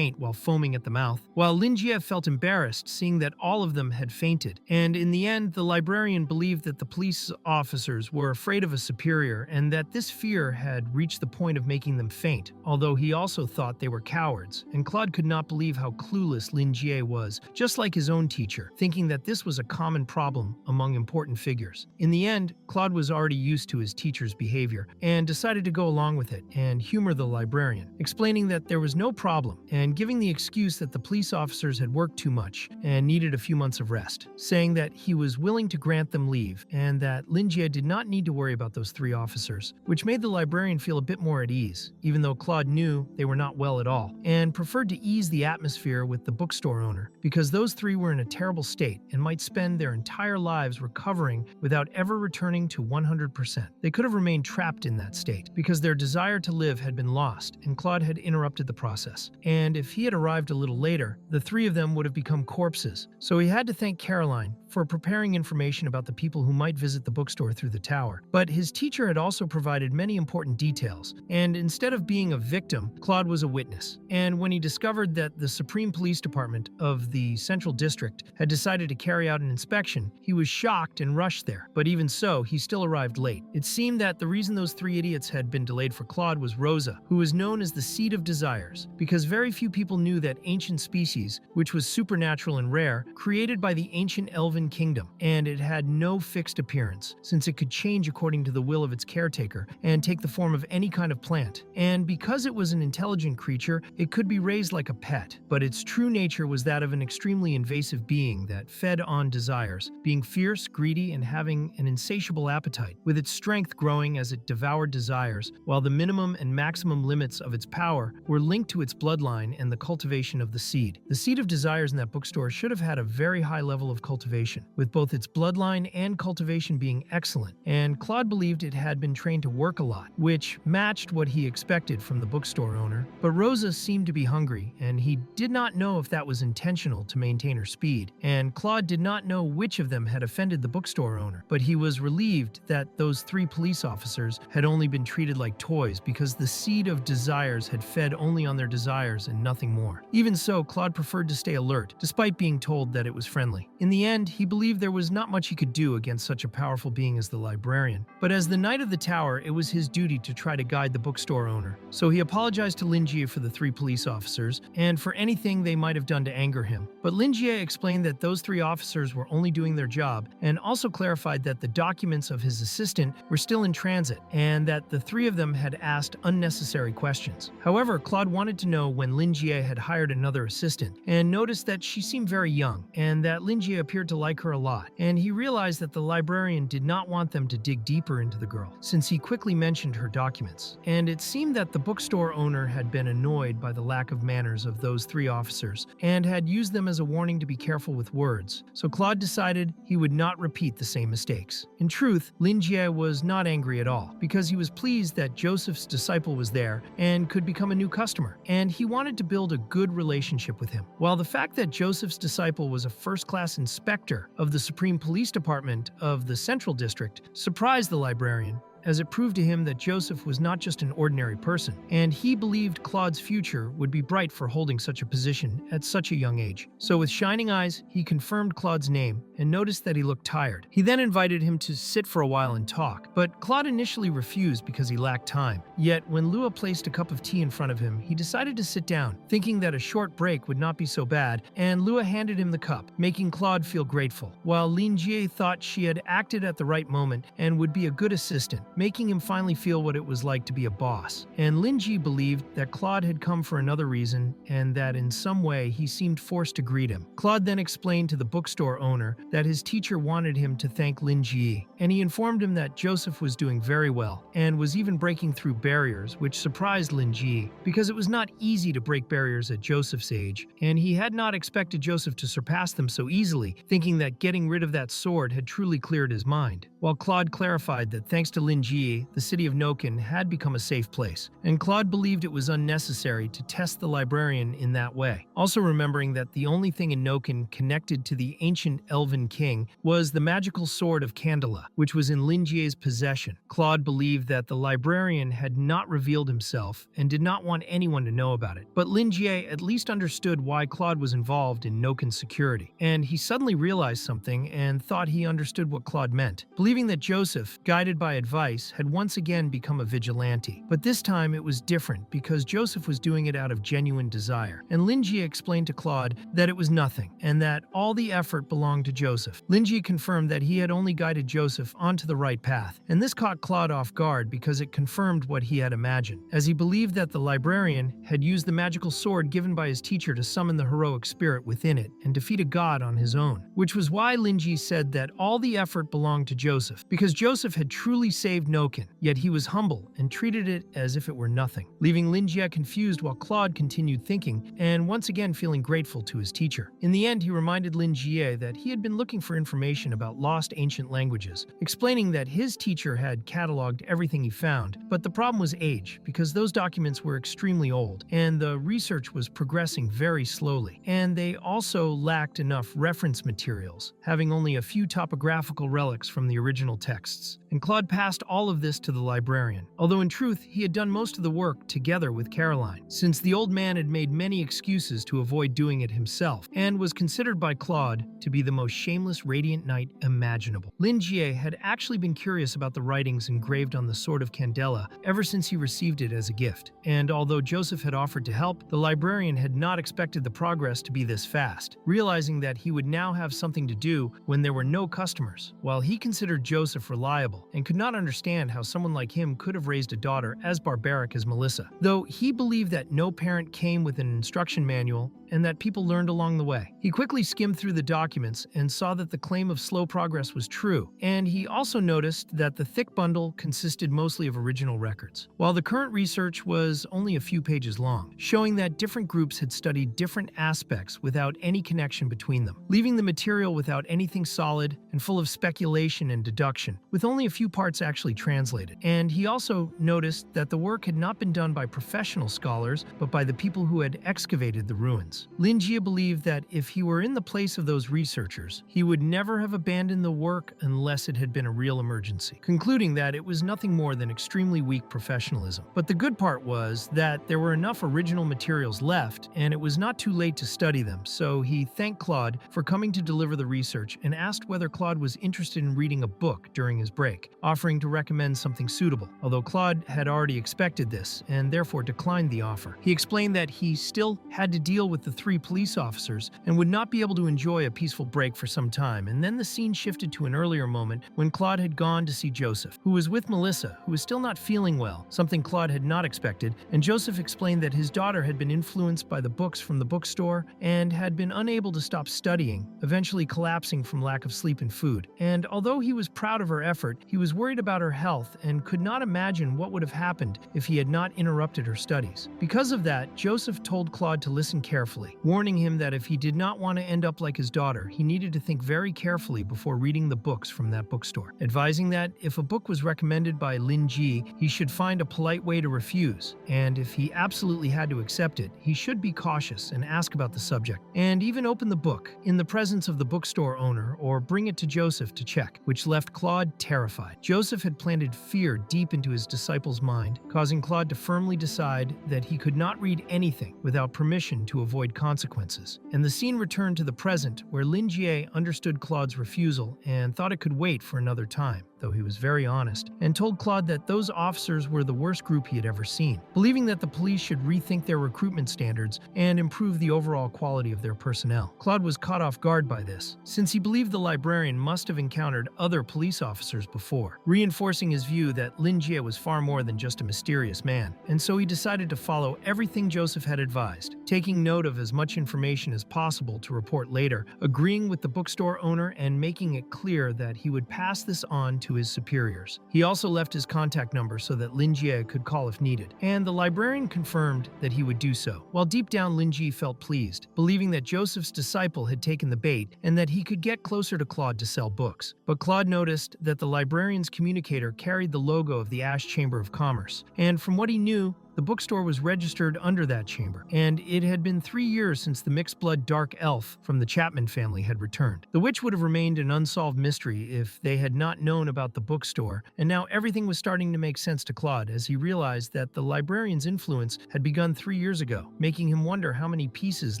while foaming at the mouth, while Lingi felt embarrassed seeing that all of them had fainted. And in the end, the librarian believed that the police officers were afraid of a superior and that this fear had reached the point of making them faint, although he also thought they were cowards, and Claude could not believe how clueless Lingi was, just like his own teacher, thinking that this was a common problem among important figures. In the end, Claude was already used to his teacher's behavior and decided to go along with it and humor the librarian, explaining that there was no problem and giving the excuse that the police officers had worked too much and needed a few months of rest, saying that he was willing to grant them leave and that Lingi did not need to worry about those three officers, which made the librarian feel a bit more at ease, even though Claude knew they were not well at all, and preferred to ease the atmosphere with the bookstore owner because those three were in a terrible state and might spend their entire lives recovering without ever returning to 100%. They could have remained trapped in that state because their desire to live had been lost and Claude had interrupted the process. And if he had arrived a little later, the three of them would have become corpses. So he had to thank Caroline for preparing information about the people who might visit the bookstore through the tower. But his teacher had also provided many important details, and instead of being a victim, Claude was a witness. And when he discovered that the Supreme Police Department of the Central District had decided to carry out an inspection, he was shocked and rushed there. But even so, he still arrived late. It seemed that the reason those three idiots had been delayed for Claude was Rosa, who was known as the Seed of Desires, because very few people knew that ancient species, which was supernatural and rare, created by the ancient elven kingdom, and it had no fixed appearance, since it could change according to the will of its caretaker and take the form of any kind of plant. And because it was an intelligent creature, it could be raised like a pet, but its true nature was that of an extremely invasive being that fed on desires, being fierce, greedy, and having an insatiable appetite, with its strength growing as it devoured desires, while the minimum and maximum limits of its power were linked to its bloodline and the cultivation of the seed. The Seed of Desires in that bookstore should have had a very high level of cultivation, with both its bloodline and cultivation being excellent, and Claude believed it had been trained to work a lot, which matched what he expected from the bookstore owner. But Rosa seemed to be hungry, and he did not know if that was intentional to maintain her speed, and Claude did not know which of them had offended the bookstore owner, but he was relieved that those three police officers had only been treated like toys because the Seed of Desires had fed only on their desires and nothing more. Even so, Claude preferred to stay alert, despite being told that it was friendly. In the end, he believed there was not much he could do against such a powerful being as the librarian. But as the Knight of the Tower, it was his duty to try to guide the bookstore owner. So he apologized to Lingi for the three police officers and for anything they might have done to anger him. But Lingi explained that those three officers were only doing their job, and also clarified that the documents of his assistant were still in transit and that the three of them had asked unnecessary questions. However, Claude wanted to know when Lingi had hired another assistant and noticed that she seemed very young and that Lingi appeared to like her a lot, and he realized that the librarian did not want them to dig deeper into the girl, since he quickly mentioned her documents. And it seemed that the bookstore owner had been annoyed by the lack of manners of those three officers and had used them as a warning to be careful with words, so Claude decided he would not repeat the same mistakes. In truth, Lingi was not angry at all, because he was pleased that Joseph's disciple was there and could become a new customer, and he wanted to build a good relationship with him. While the fact that Joseph's disciple was a first-class inspector of the Supreme Police Department of the Central District surprised the librarian, as it proved to him that Joseph was not just an ordinary person, and he believed Claude's future would be bright for holding such a position at such a young age. So with shining eyes, he confirmed Claude's name and noticed that he looked tired. He then invited him to sit for a while and talk, but Claude initially refused because he lacked time. Yet when Lua placed a cup of tea in front of him, he decided to sit down, thinking that a short break would not be so bad, and Lua handed him the cup, making Claude feel grateful, while Lingi thought she had acted at the right moment and would be a good assistant, making him finally feel what it was like to be a boss. And Lingi believed that Claude had come for another reason and that in some way he seemed forced to greet him. Claude then explained to the bookstore owner that his teacher wanted him to thank Lingi, and he informed him that Joseph was doing very well and was even breaking through barriers, which surprised Lingi because it was not easy to break barriers at Joseph's age, and he had not expected Joseph to surpass them so easily, thinking that getting rid of that sword had truly cleared his mind. While Claude clarified that thanks to Lingi, the city of Noken had become a safe place, and Claude believed it was unnecessary to test the librarian in that way. Also remembering that the only thing in Noken connected to the ancient elven king was the magical sword of Candela, which was in Lingi's possession. Claude believed that the librarian had not revealed himself and did not want anyone to know about it, but Lingi at least understood why Claude was involved in Noken's security, and he suddenly realized something and thought he understood what Claude meant, believing that Joseph, guided by advice, had once again become a vigilante. But this time it was different because Joseph was doing it out of genuine desire, and Lingi explained to Claude that it was nothing, and that all the effort belonged to Joseph. Lingi confirmed that he had only guided Joseph onto the right path, and this caught Claude off guard because it confirmed what he had imagined, as he believed that the librarian had used the magical sword given by his teacher to summon the heroic spirit within it and defeat a god on his own, which was why Lingi said that all the effort belonged to Joseph, because Joseph had truly saved Noken, yet he was humble and treated it as if it were nothing, leaving Lingi confused while Claude continued thinking and once again feeling grateful to his teacher. In the end, he reminded Lingi that he had been looking for information about lost ancient languages, explaining that his teacher had cataloged everything he found, but the problem was age, because those documents were extremely old, and the research was progressing very slowly, and they also lacked enough reference materials, having only a few topographical relics from the original texts. And Claude passed all of this to the librarian, although in truth he had done most of the work together with Caroline, since the old man had made many excuses to avoid doing it himself, and was considered by Claude to be the most shameless radiant knight imaginable. Lingi had actually been curious about the writings engraved on the Sword of Candela ever since he received it as a gift, and although Joseph had offered to help, the librarian had not expected the progress to be this fast, realizing that he would now have something to do when there were no customers. While he considered Joseph reliable and could not understand how someone like him could have raised a daughter as barbaric as Melissa, though he believed that no parent came with an instruction manual and that people learned along the way. He quickly skimmed through the documents and saw that the claim of slow progress was true, and he also noticed that the thick bundle consisted mostly of original records, while the current research was only a few pages long, showing that different groups had studied different aspects without any connection between them, leaving the material without anything solid and full of speculation and deduction, with only a few parts actually translated. And he also noticed that the work had not been done by professional scholars, but by the people who had excavated the ruins. Lingi believed that if he were in the place of those researchers, he would never have abandoned the work unless it had been a real emergency, concluding that it was nothing more than extremely weak professionalism. But the good part was that there were enough original materials left, and it was not too late to study them, so he thanked Claude for coming to deliver the research and asked whether Claude was interested in reading a book during his break, offering to recommend something suitable, although Claude had already expected this and therefore declined the offer. He explained that he still had to deal with the 3 police officers and would not be able to enjoy a peaceful break for some time, and then the scene shifted to an earlier moment when Claude had gone to see Joseph, who was with Melissa, who was still not feeling well, something Claude had not expected, and Joseph explained that his daughter had been influenced by the books from the bookstore and had been unable to stop studying, eventually collapsing from lack of sleep and food. And although he was proud of her effort, he was worried about her health and could not imagine what would have happened if he had not interrupted her studies. Because of that, Joseph told Claude to listen carefully carefully, warning him that if he did not want to end up like his daughter, he needed to think very carefully before reading the books from that bookstore, advising that if a book was recommended by Lingi, he should find a polite way to refuse, and if he absolutely had to accept it, he should be cautious and ask about the subject, and even open the book in the presence of the bookstore owner or bring it to Joseph to check, which left Claude terrified. Joseph had planted fear deep into his disciple's mind, causing Claude to firmly decide that he could not read anything without permission to avoid consequences. And the scene returned to the present, where Lingi understood Claude's refusal and thought it could wait for another time, though he was very honest, and told Claude that those officers were the worst group he had ever seen, believing that the police should rethink their recruitment standards and improve the overall quality of their personnel. Claude was caught off guard by this, since he believed the librarian must have encountered other police officers before, reinforcing his view that Lingi was far more than just a mysterious man, and so he decided to follow everything Joseph had advised, taking note of as much information as possible to report later, agreeing with the bookstore owner and making it clear that he would pass this on to his superiors. He also left his contact number so that Lingi could call if needed, and the librarian confirmed that he would do so, while deep down Lingi felt pleased, believing that Joseph's disciple had taken the bait and that he could get closer to Claude to sell books. But Claude noticed that the librarian's communicator carried the logo of the Ash Chamber of Commerce, and from what he knew, the bookstore was registered under that chamber, and it had been 3 years since the mixed-blood dark elf from the Chapman family had returned. The witch would have remained an unsolved mystery if they had not known about the bookstore, and now everything was starting to make sense to Claude as he realized that the librarian's influence had begun 3 years ago, making him wonder how many pieces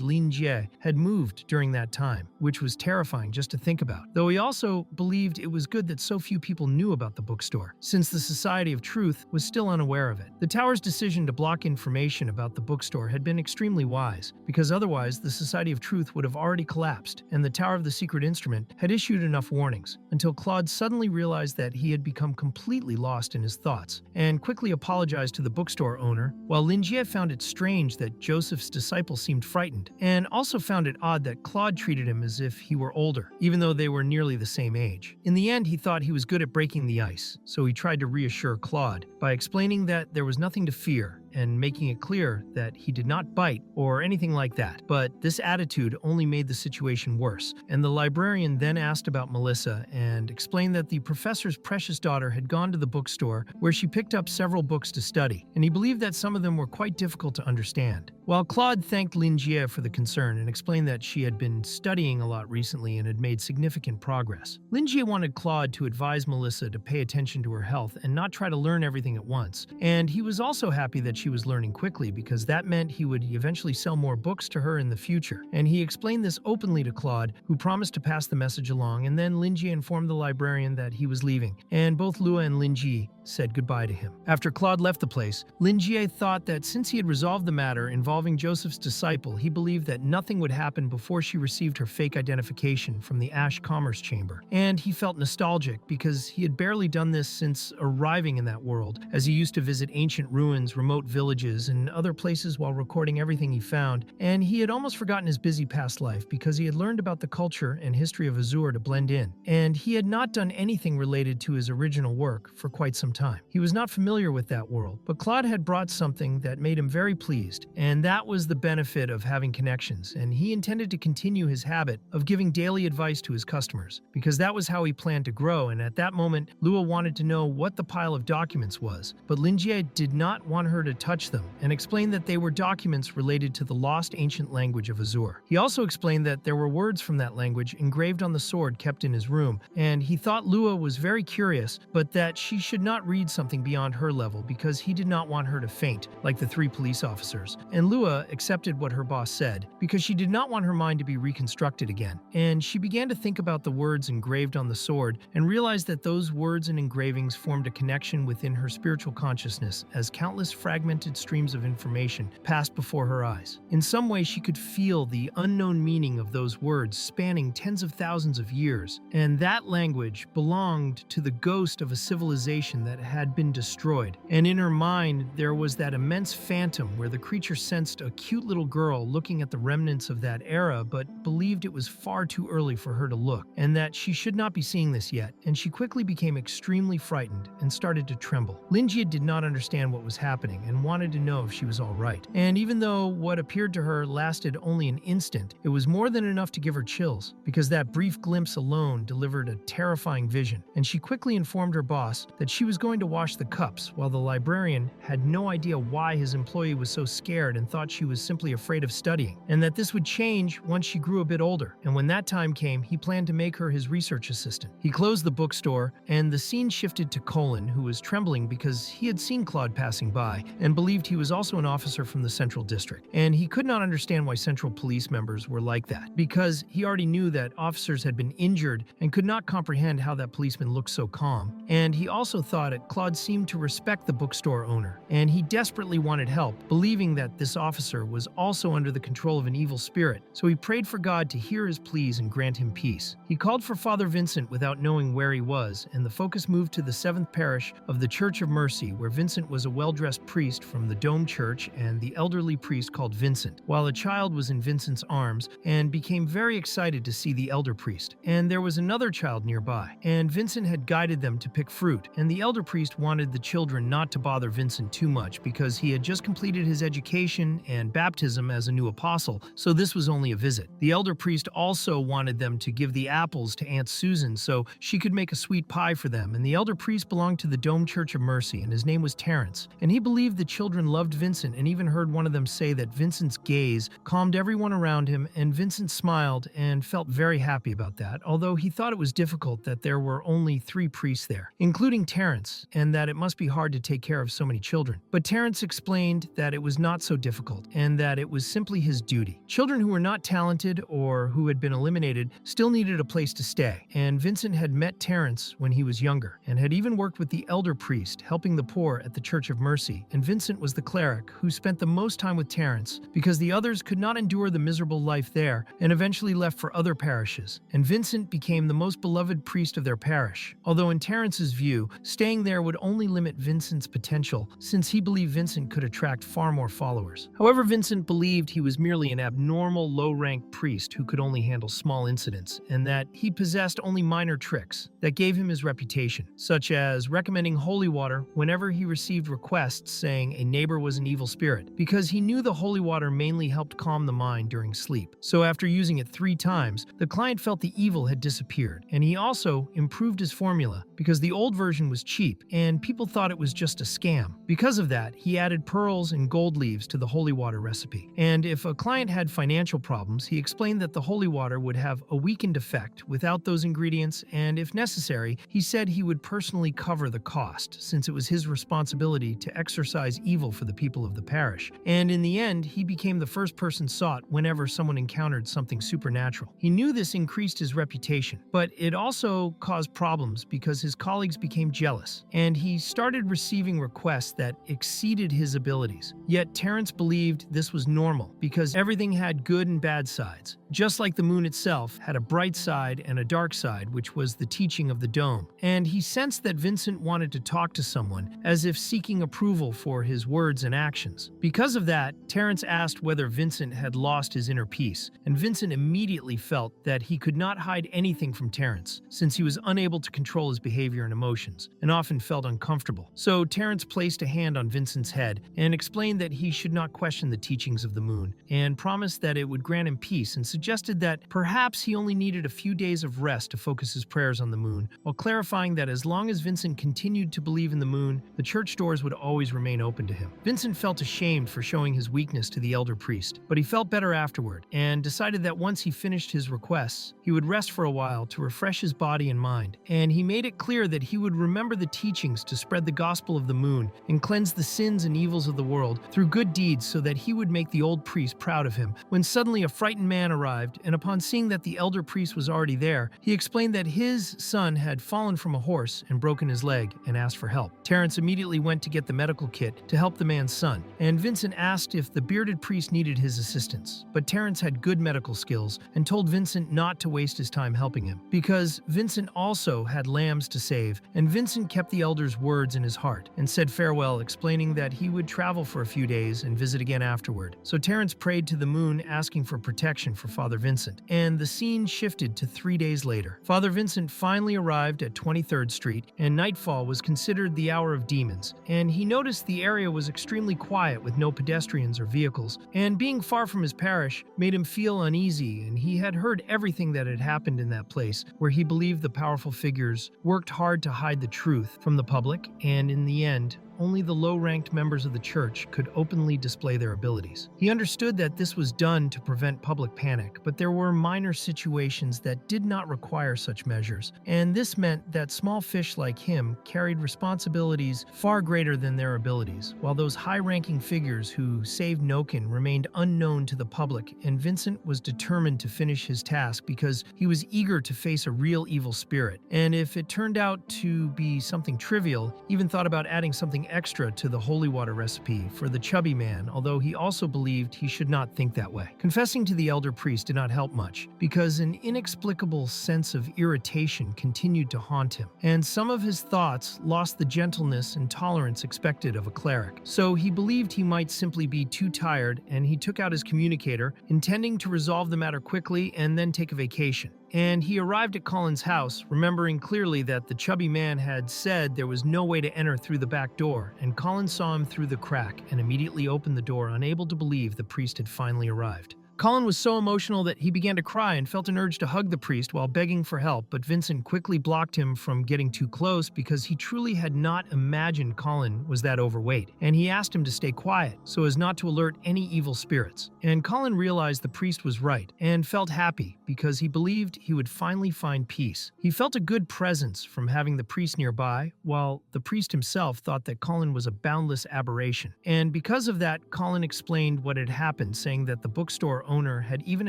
Lingi had moved during that time, which was terrifying just to think about, though he also believed it was good that so few people knew about the bookstore, since the Society of Truth was still unaware of it. The Tower's decision to block information about the bookstore had been extremely wise, because otherwise the Society of Truth would have already collapsed, and the Tower of the Secret Instrument had issued enough warnings, until Claude suddenly realized that he had become completely lost in his thoughts, and quickly apologized to the bookstore owner, while Lingi found it strange that Joseph's disciple seemed frightened, and also found it odd that Claude treated him as if he were older, even though they were nearly the same age. In the end, he thought he was good at breaking the ice, so he tried to reassure Claude by explaining that there was nothing to fear, and making it clear that he did not bite or anything like that. But this attitude only made the situation worse, and the librarian then asked about Melissa and explained that the professor's precious daughter had gone to the bookstore where she picked up several books to study, and he believed that some of them were quite difficult to understand. While Claude thanked Lingi for the concern and explained that she had been studying a lot recently and had made significant progress, Lingi wanted Claude to advise Melissa to pay attention to her health and not try to learn everything at once, and he was also happy that she was learning quickly because that meant he would eventually sell more books to her in the future, and he explained this openly to Claude, who promised to pass the message along, and then Lingi informed the librarian that he was leaving, and both Lua and Lingi said goodbye to him. After Claude left the place, Lingi thought that since he had resolved the matter involving Joseph's disciple, he believed that nothing would happen before she received her fake identification from the Ash Commerce Chamber, and he felt nostalgic because he had barely done this since arriving in that world, as he used to visit ancient ruins, remote villages, and other places while recording everything he found, and he had almost forgotten his busy past life because he had learned about the culture and history of Asura to blend in, and he had not done anything related to his original work for quite some time. He was not familiar with that world, but Claude had brought something that made him very pleased, and that was the benefit of having connections, and he intended to continue his habit of giving daily advice to his customers, because that was how he planned to grow, and at that moment, Lua wanted to know what the pile of documents was, but Lingi did not want her to touch them, and explained that they were documents related to the lost ancient language of Azure. He also explained that there were words from that language engraved on the sword kept in his room, and he thought Lua was very curious, but that she should not read something beyond her level because he did not want her to faint, like the 3 police officers. And Lua accepted what her boss said because she did not want her mind to be reconstructed again. And she began to think about the words engraved on the sword and realized that those words and engravings formed a connection within her spiritual consciousness as countless fragmented streams of information passed before her eyes. In some way, she could feel the unknown meaning of those words spanning tens of thousands of years, and that language belonged to the ghost of a civilization that had been destroyed. And in her mind, there was that immense phantom where the creature sensed a cute little girl looking at the remnants of that era, but believed it was far too early for her to look, and that she should not be seeing this yet, and she quickly became extremely frightened and started to tremble. Lingi did not understand what was happening and and wanted to know if she was all right. And even though what appeared to her lasted only an instant, it was more than enough to give her chills, because that brief glimpse alone delivered a terrifying vision. And she quickly informed her boss that she was going to wash the cups, while the librarian had no idea why his employee was so scared and thought she was simply afraid of studying, and that this would change once she grew a bit older. And when that time came, he planned to make her his research assistant. He closed the bookstore, and the scene shifted to Colin, who was trembling because he had seen Claude passing by and believed he was also an officer from the Central District. And he could not understand why Central Police members were like that, because he already knew that officers had been injured and could not comprehend how that policeman looked so calm. And he also thought that Claude seemed to respect the bookstore owner, and he desperately wanted help, believing that this officer was also under the control of an evil spirit. So he prayed for God to hear his pleas and grant him peace. He called for Father Vincent without knowing where he was, and the focus moved to the 7th parish of the Church of Mercy, where Vincent was a well-dressed priest from the Dome Church and the elderly priest called Vincent, while a child was in Vincent's arms and became very excited to see the elder priest. And there was another child nearby, and Vincent had guided them to pick fruit, and the elder priest wanted the children not to bother Vincent too much because he had just completed his education and baptism as a new apostle, so this was only a visit. The elder priest also wanted them to give the apples to Aunt Susan so she could make a sweet pie for them, and the elder priest belonged to the Dome Church of Mercy, and his name was Terence, and he believed the children loved Vincent and even heard one of them say that Vincent's gaze calmed everyone around him, and Vincent smiled and felt very happy about that, although he thought it was difficult that there were only 3 priests there, including Terence, and that it must be hard to take care of so many children. But Terence explained that it was not so difficult, and that it was simply his duty. Children who were not talented or who had been eliminated still needed a place to stay, and Vincent had met Terence when he was younger, and had even worked with the elder priest, helping the poor at the Church of Mercy, and Vincent was the cleric who spent the most time with Terence, because the others could not endure the miserable life there, and eventually left for other parishes, and Vincent became the most beloved priest of their parish, although in Terence's view, staying there would only limit Vincent's potential, since he believed Vincent could attract far more followers. However, Vincent believed he was merely an abnormal, low-ranked priest who could only handle small incidents, and that he possessed only minor tricks that gave him his reputation, such as recommending holy water whenever he received requests saying a neighbor was an evil spirit, because he knew the holy water mainly helped calm the mind during sleep. So after using it 3 times, the client felt the evil had disappeared, and he also improved his formula because the old version was cheap and people thought it was just a scam. Because of that, he added pearls and gold leaves to the holy water recipe. And if a client had financial problems, he explained that the holy water would have a weakened effect without those ingredients, and if necessary, he said he would personally cover the cost, since it was his responsibility to exorcise evil for the people of the parish. And in the end, he became the first person sought whenever someone encountered something supernatural. He knew this increased his reputation, but it also caused problems because his colleagues became jealous, and he started receiving requests that exceeded his abilities. Yet Terence believed this was normal because everything had good and bad sides, just like the moon itself had a bright side and a dark side, which was the teaching of the dome. And he sensed that Vincent wanted to talk to someone, as if seeking approval for his words and actions. Because of that, Terence asked whether Vincent had lost his inner peace, and Vincent immediately felt that he could not hide anything from Terence, since he was unable to control his behavior and emotions, and often felt uncomfortable. So Terence placed a hand on Vincent's head and explained that he should not question the teachings of the moon, and promised that it would grant him peace, and suggested that perhaps he only needed a few days of rest to focus his prayers on the moon, while clarifying that as long as Vincent continued to believe in the moon, the church doors would always remain open to him. Vincent felt ashamed for showing his weakness to the elder priest, but he felt better afterward, and decided that once he finished his requests, he would rest for a while to refresh his body and mind. And he made it clear that he would remember the teachings to spread the gospel of the moon and cleanse the sins and evils of the world through good deeds, so that he would make the old priest proud of him. When suddenly a frightened man arrived, and upon seeing that the elder priest was already there, he explained that his son had fallen from a horse and broken his leg and asked for help. Terence immediately went to get the medical kit to help the man's son, and Vincent asked if the bearded priest needed his assistance. But Terence had good medical skills and told Vincent not to waste his time helping him, because Vincent also had lambs to save, and Vincent kept the elder's words in his heart and said farewell, explaining that he would travel for a few days and visit again afterward. So Terence prayed to the moon, asking for protection for Father Father Vincent, and the scene shifted to 3 days later. Father Vincent finally arrived at 23rd Street, and nightfall was considered the hour of demons, and he noticed the area was extremely quiet with no pedestrians or vehicles, and being far from his parish made him feel uneasy, and he had heard everything that had happened in that place, where he believed the powerful figures worked hard to hide the truth from the public, and in the end, only the low-ranked members of the church could openly display their abilities. He understood that this was done to prevent public panic, but there were minor situations that did not require such measures, and this meant that small fish like him carried responsibilities far greater than their abilities, while those high-ranking figures who saved Noken remained unknown to the public, and Vincent was determined to finish his task because he was eager to face a real evil spirit. And if it turned out to be something trivial, he even thought about adding something extra to the holy water recipe for the chubby man, although he also believed he should not think that way. Confessing to the elder priest did not help much, because an inexplicable sense of irritation continued to haunt him, and some of his thoughts lost the gentleness and tolerance expected of a cleric. So he believed he might simply be too tired, and he took out his communicator, intending to resolve the matter quickly and then take a vacation. And he arrived at Colin's house, remembering clearly that the chubby man had said there was no way to enter through the back door, and Colin saw him through the crack and immediately opened the door, unable to believe the priest had finally arrived. Colin was so emotional that he began to cry and felt an urge to hug the priest while begging for help, but Vincent quickly blocked him from getting too close because he truly had not imagined Colin was that overweight, and he asked him to stay quiet so as not to alert any evil spirits. And Colin realized the priest was right and felt happy because he believed he would finally find peace. He felt a good presence from having the priest nearby, while the priest himself thought that Colin was a boundless aberration. And because of that, Colin explained what had happened, saying that the bookstore owner had even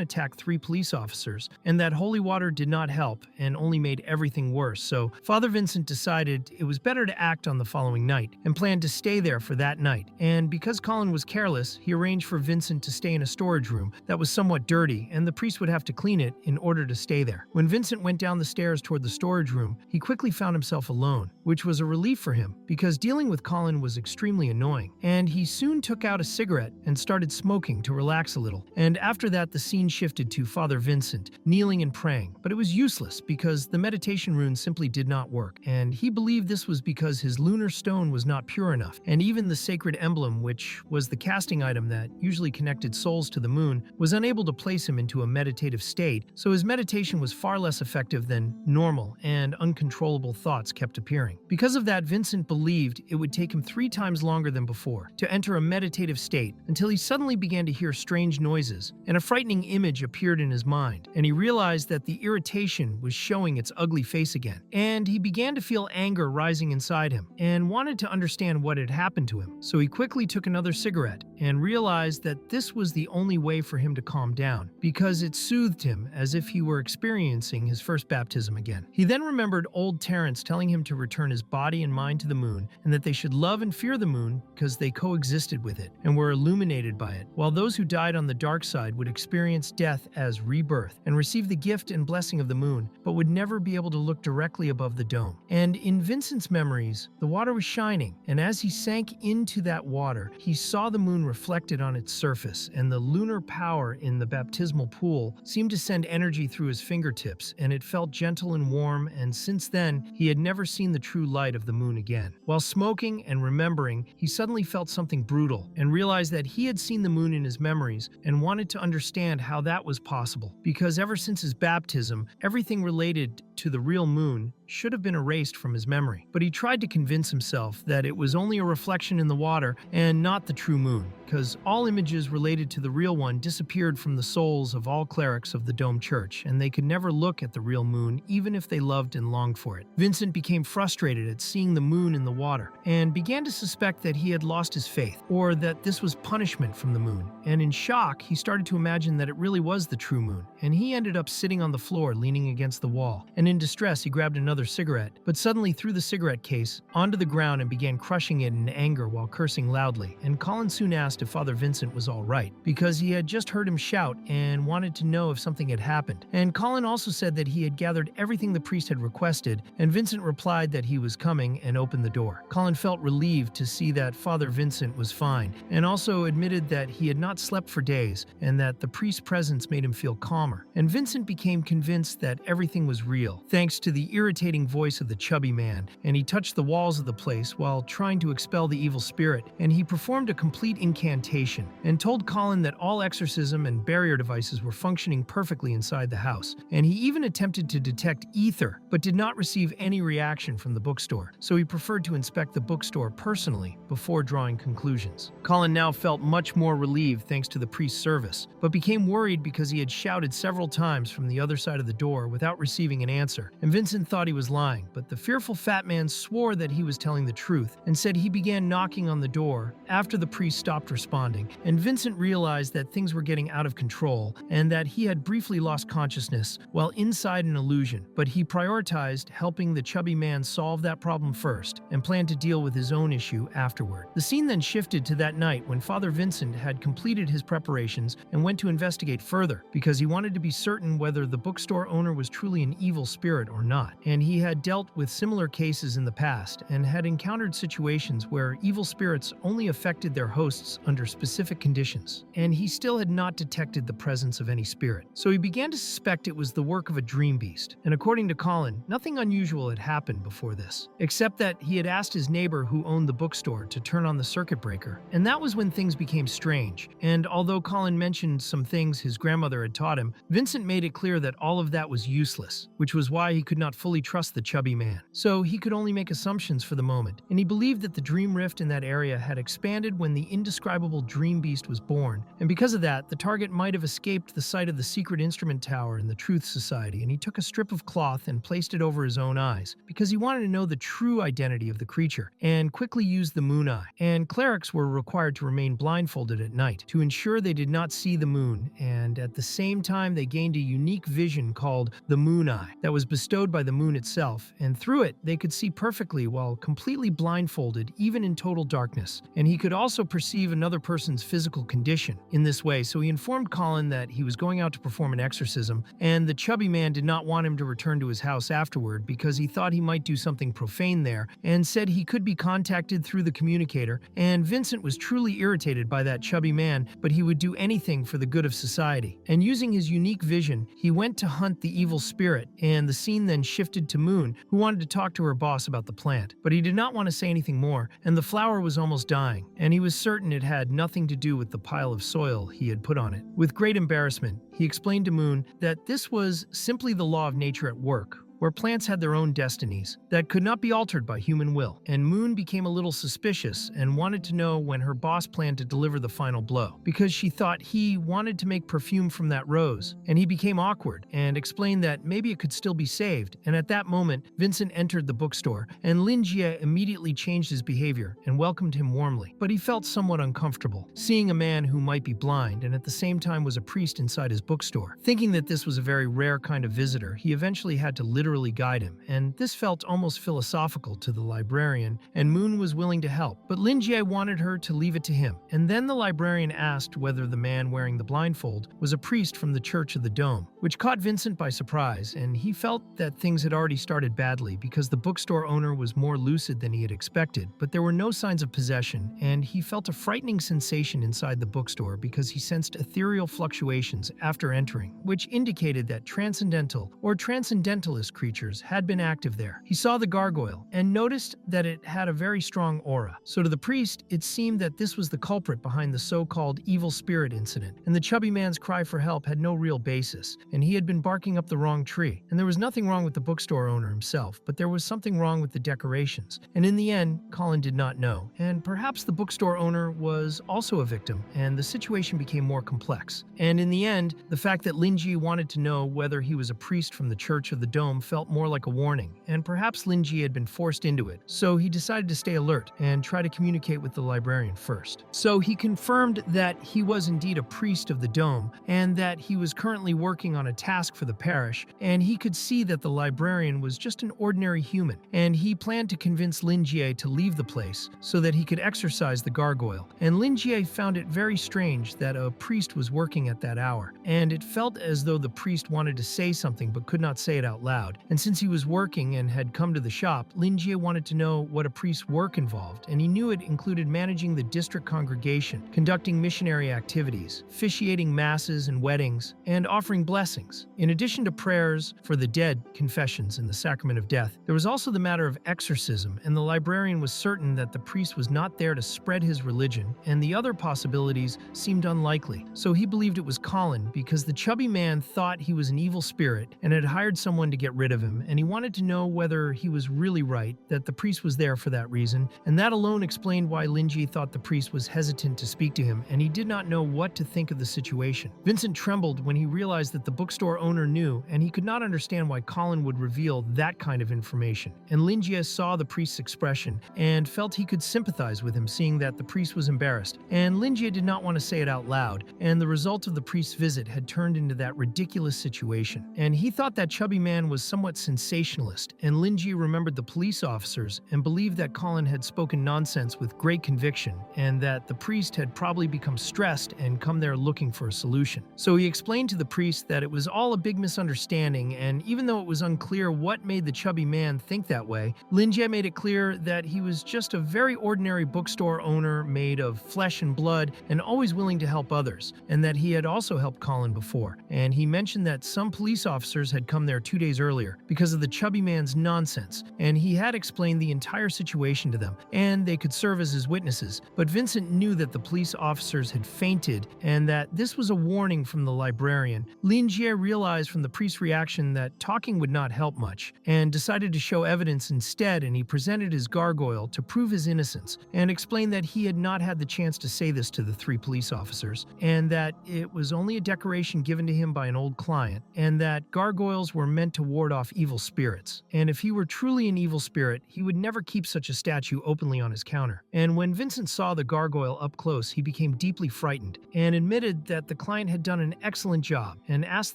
attacked 3 police officers, and that holy water did not help and only made everything worse. So Father Vincent decided it was better to act on the following night and planned to stay there for that night. And because Colin was careless, he arranged for Vincent to stay in a storage room that was somewhat dirty, and the priest would have to clean it in order to stay there. When Vincent went down the stairs toward the storage room, he quickly found himself alone, which was a relief for him because dealing with Colin was extremely annoying. And he soon took out a cigarette and started smoking to relax a little. And after that, the scene shifted to Father Vincent kneeling and praying, but it was useless because the meditation rune simply did not work, and he believed this was because his lunar stone was not pure enough, and even the sacred emblem, which was the casting item that usually connected souls to the moon, was unable to place him into a meditative state, so his meditation was far less effective than normal, and uncontrollable thoughts kept appearing. Because of that, Vincent believed it would take him 3 times longer than before to enter a meditative state until he suddenly began to hear strange noises, and a frightening image appeared in his mind, and he realized that the irritation was showing its ugly face again. And he began to feel anger rising inside him, and wanted to understand what had happened to him. So he quickly took another cigarette, and realized that this was the only way for him to calm down, because it soothed him as if he were experiencing his first baptism again. He then remembered old Terrence telling him to return his body and mind to the moon, and that they should love and fear the moon because they coexisted with it, and were illuminated by it, while those who died on the dark side would experience death as rebirth and receive the gift and blessing of the moon, but would never be able to look directly above the dome. And in Vincent's memories, the water was shining, and as he sank into that water, he saw the moon reflected on its surface, and the lunar power in the baptismal pool seemed to send energy through his fingertips, and it felt gentle and warm, and since then, he had never seen the true light of the moon again. While smoking and remembering, he suddenly felt something brutal, and realized that he had seen the moon in his memories, and wanted to understand how that was possible, because ever since his baptism, everything related to the real moon should have been erased from his memory. But he tried to convince himself that it was only a reflection in the water and not the true moon, because all images related to the real one disappeared from the souls of all clerics of the Dome Church, and they could never look at the real moon even if they loved and longed for it. Vincent became frustrated at seeing the moon in the water, and began to suspect that he had lost his faith, or that this was punishment from the moon. And in shock, he started to imagine that it really was the true moon, and he ended up sitting on the floor leaning against the wall. And in distress, he grabbed another another cigarette, but suddenly threw the cigarette case onto the ground and began crushing it in anger while cursing loudly. And Colin soon asked if Father Vincent was all right, because he had just heard him shout and wanted to know if something had happened. And Colin also said that he had gathered everything the priest had requested, and Vincent replied that he was coming and opened the door. Colin felt relieved to see that Father Vincent was fine, and also admitted that he had not slept for days and that the priest's presence made him feel calmer. And Vincent became convinced that everything was real, thanks to the irritating voice of the chubby man, and he touched the walls of the place while trying to expel the evil spirit, and he performed a complete incantation and told Colin that all exorcism and barrier devices were functioning perfectly inside the house. And he even attempted to detect ether, but did not receive any reaction from the bookstore, so he preferred to inspect the bookstore personally before drawing conclusions. Colin now felt much more relieved thanks to the priest's service, but became worried because he had shouted several times from the other side of the door without receiving an answer, and Vincent thought he was lying, but the fearful fat man swore that he was telling the truth and said he began knocking on the door after the priest stopped responding, and Vincent realized that things were getting out of control and that he had briefly lost consciousness while inside an illusion, but he prioritized helping the chubby man solve that problem first and planned to deal with his own issue afterward. The scene then shifted to that night when Father Vincent had completed his preparations and went to investigate further because he wanted to be certain whether the bookstore owner was truly an evil spirit or not. And he had dealt with similar cases in the past and had encountered situations where evil spirits only affected their hosts under specific conditions, and he still had not detected the presence of any spirit. So he began to suspect it was the work of a dream beast, and according to Colin, nothing unusual had happened before this, except that he had asked his neighbor who owned the bookstore to turn on the circuit breaker, and that was when things became strange. And although Colin mentioned some things his grandmother had taught him, Vincent made it clear that all of that was useless, which was why he could not fully trust the chubby man. So he could only make assumptions for the moment, and he believed that the dream rift in that area had expanded when the indescribable dream beast was born, and because of that, the target might have escaped the site of the secret instrument tower in the Truth Society, and he took a strip of cloth and placed it over his own eyes, because he wanted to know the true identity of the creature, and quickly used the moon eye. And clerics were required to remain blindfolded at night to ensure they did not see the moon, and at the same time they gained a unique vision called the moon eye that was bestowed by the moon itself, and through it they could see perfectly while completely blindfolded even in total darkness. And he could also perceive another person's physical condition in this way, so he informed Colin that he was going out to perform an exorcism, and the chubby man did not want him to return to his house afterward because he thought he might do something profane there, and said he could be contacted through the communicator. And Vincent was truly irritated by that chubby man, but he would do anything for the good of society. And using his unique vision, he went to hunt the evil spirit, and the scene then shifted to Moon, who wanted to talk to her boss about the plant. But he did not want to say anything more, and the flower was almost dying, and he was certain it had nothing to do with the pile of soil he had put on it. With great embarrassment, he explained to Moon that this was simply the law of nature at work, where plants had their own destinies that could not be altered by human will. And Moon became a little suspicious and wanted to know when her boss planned to deliver the final blow, because she thought he wanted to make perfume from that rose. And he became awkward and explained that maybe it could still be saved. And at that moment, Vincent entered the bookstore, and Lingi immediately changed his behavior and welcomed him warmly. But he felt somewhat uncomfortable, seeing a man who might be blind and at the same time was a priest inside his bookstore. Thinking that this was a very rare kind of visitor, he eventually had to literally guide him, and this felt almost philosophical to the librarian, and Moon was willing to help, but Lingi wanted her to leave it to him. And then the librarian asked whether the man wearing the blindfold was a priest from the Church of the Dome, which caught Vincent by surprise, and he felt that things had already started badly because the bookstore owner was more lucid than he had expected, but there were no signs of possession, and he felt a frightening sensation inside the bookstore because he sensed ethereal fluctuations after entering, which indicated that transcendental or transcendentalist creatures had been active there. He saw the gargoyle and noticed that it had a very strong aura. So to the priest, it seemed that this was the culprit behind the so-called evil spirit incident, and the chubby man's cry for help had no real basis, and he had been barking up the wrong tree. And there was nothing wrong with the bookstore owner himself, but there was something wrong with the decorations. And in the end, Colin did not know, and perhaps the bookstore owner was also a victim, and the situation became more complex. And in the end, the fact that Lingi wanted to know whether he was a priest from the Church of the Dome felt more like a warning, and perhaps Lingi had been forced into it, so he decided to stay alert and try to communicate with the librarian first. So he confirmed that he was indeed a priest of the dome, and that he was currently working on a task for the parish, and he could see that the librarian was just an ordinary human, and he planned to convince Lingi to leave the place so that he could exorcise the gargoyle. And Lingi found it very strange that a priest was working at that hour, and it felt as though the priest wanted to say something but could not say it out loud. And since he was working and had come to the shop, Lingi wanted to know what a priest's work involved, and he knew it included managing the district congregation, conducting missionary activities, officiating masses and weddings, and offering blessings. In addition to prayers for the dead, confessions, and the sacrament of death, there was also the matter of exorcism, and the librarian was certain that the priest was not there to spread his religion, and the other possibilities seemed unlikely. So he believed it was Colin because the chubby man thought he was an evil spirit and had hired someone to get rid of him, and he wanted to know whether he was really right, that the priest was there for that reason, and that alone explained why Lingi thought the priest was hesitant to speak to him, and he did not know what to think of the situation. Vincent trembled when he realized that the bookstore owner knew, and he could not understand why Colin would reveal that kind of information. And Lingi saw the priest's expression and felt he could sympathize with him, seeing that the priest was embarrassed. And Lingi did not want to say it out loud, and the result of the priest's visit had turned into that ridiculous situation. And he thought that chubby man was somewhat sensationalist, and Lingi remembered the police officers and believed that Colin had spoken nonsense with great conviction, and that the priest had probably become stressed and come there looking for a solution. So he explained to the priest that it was all a big misunderstanding, and even though it was unclear what made the chubby man think that way, Lingi made it clear that he was just a very ordinary bookstore owner made of flesh and blood and always willing to help others, and that he had also helped Colin before. And he mentioned that some police officers had come there 2 days earlier because of the chubby man's nonsense, and he had explained the entire situation to them, and they could serve as his witnesses. But Vincent knew that the police officers had fainted and that this was a warning from the librarian. Lingi realized from the priest's reaction that talking would not help much, and decided to show evidence instead, and he presented his gargoyle to prove his innocence, and explained that he had not had the chance to say this to the 3 police officers, and that it was only a decoration given to him by an old client, and that gargoyles were meant to ward off evil spirits. And if he were truly an evil spirit, he would never keep such a statue openly on his counter. And when Vincent saw the gargoyle up close, he became deeply frightened, and admitted that the client had done an excellent job, and asked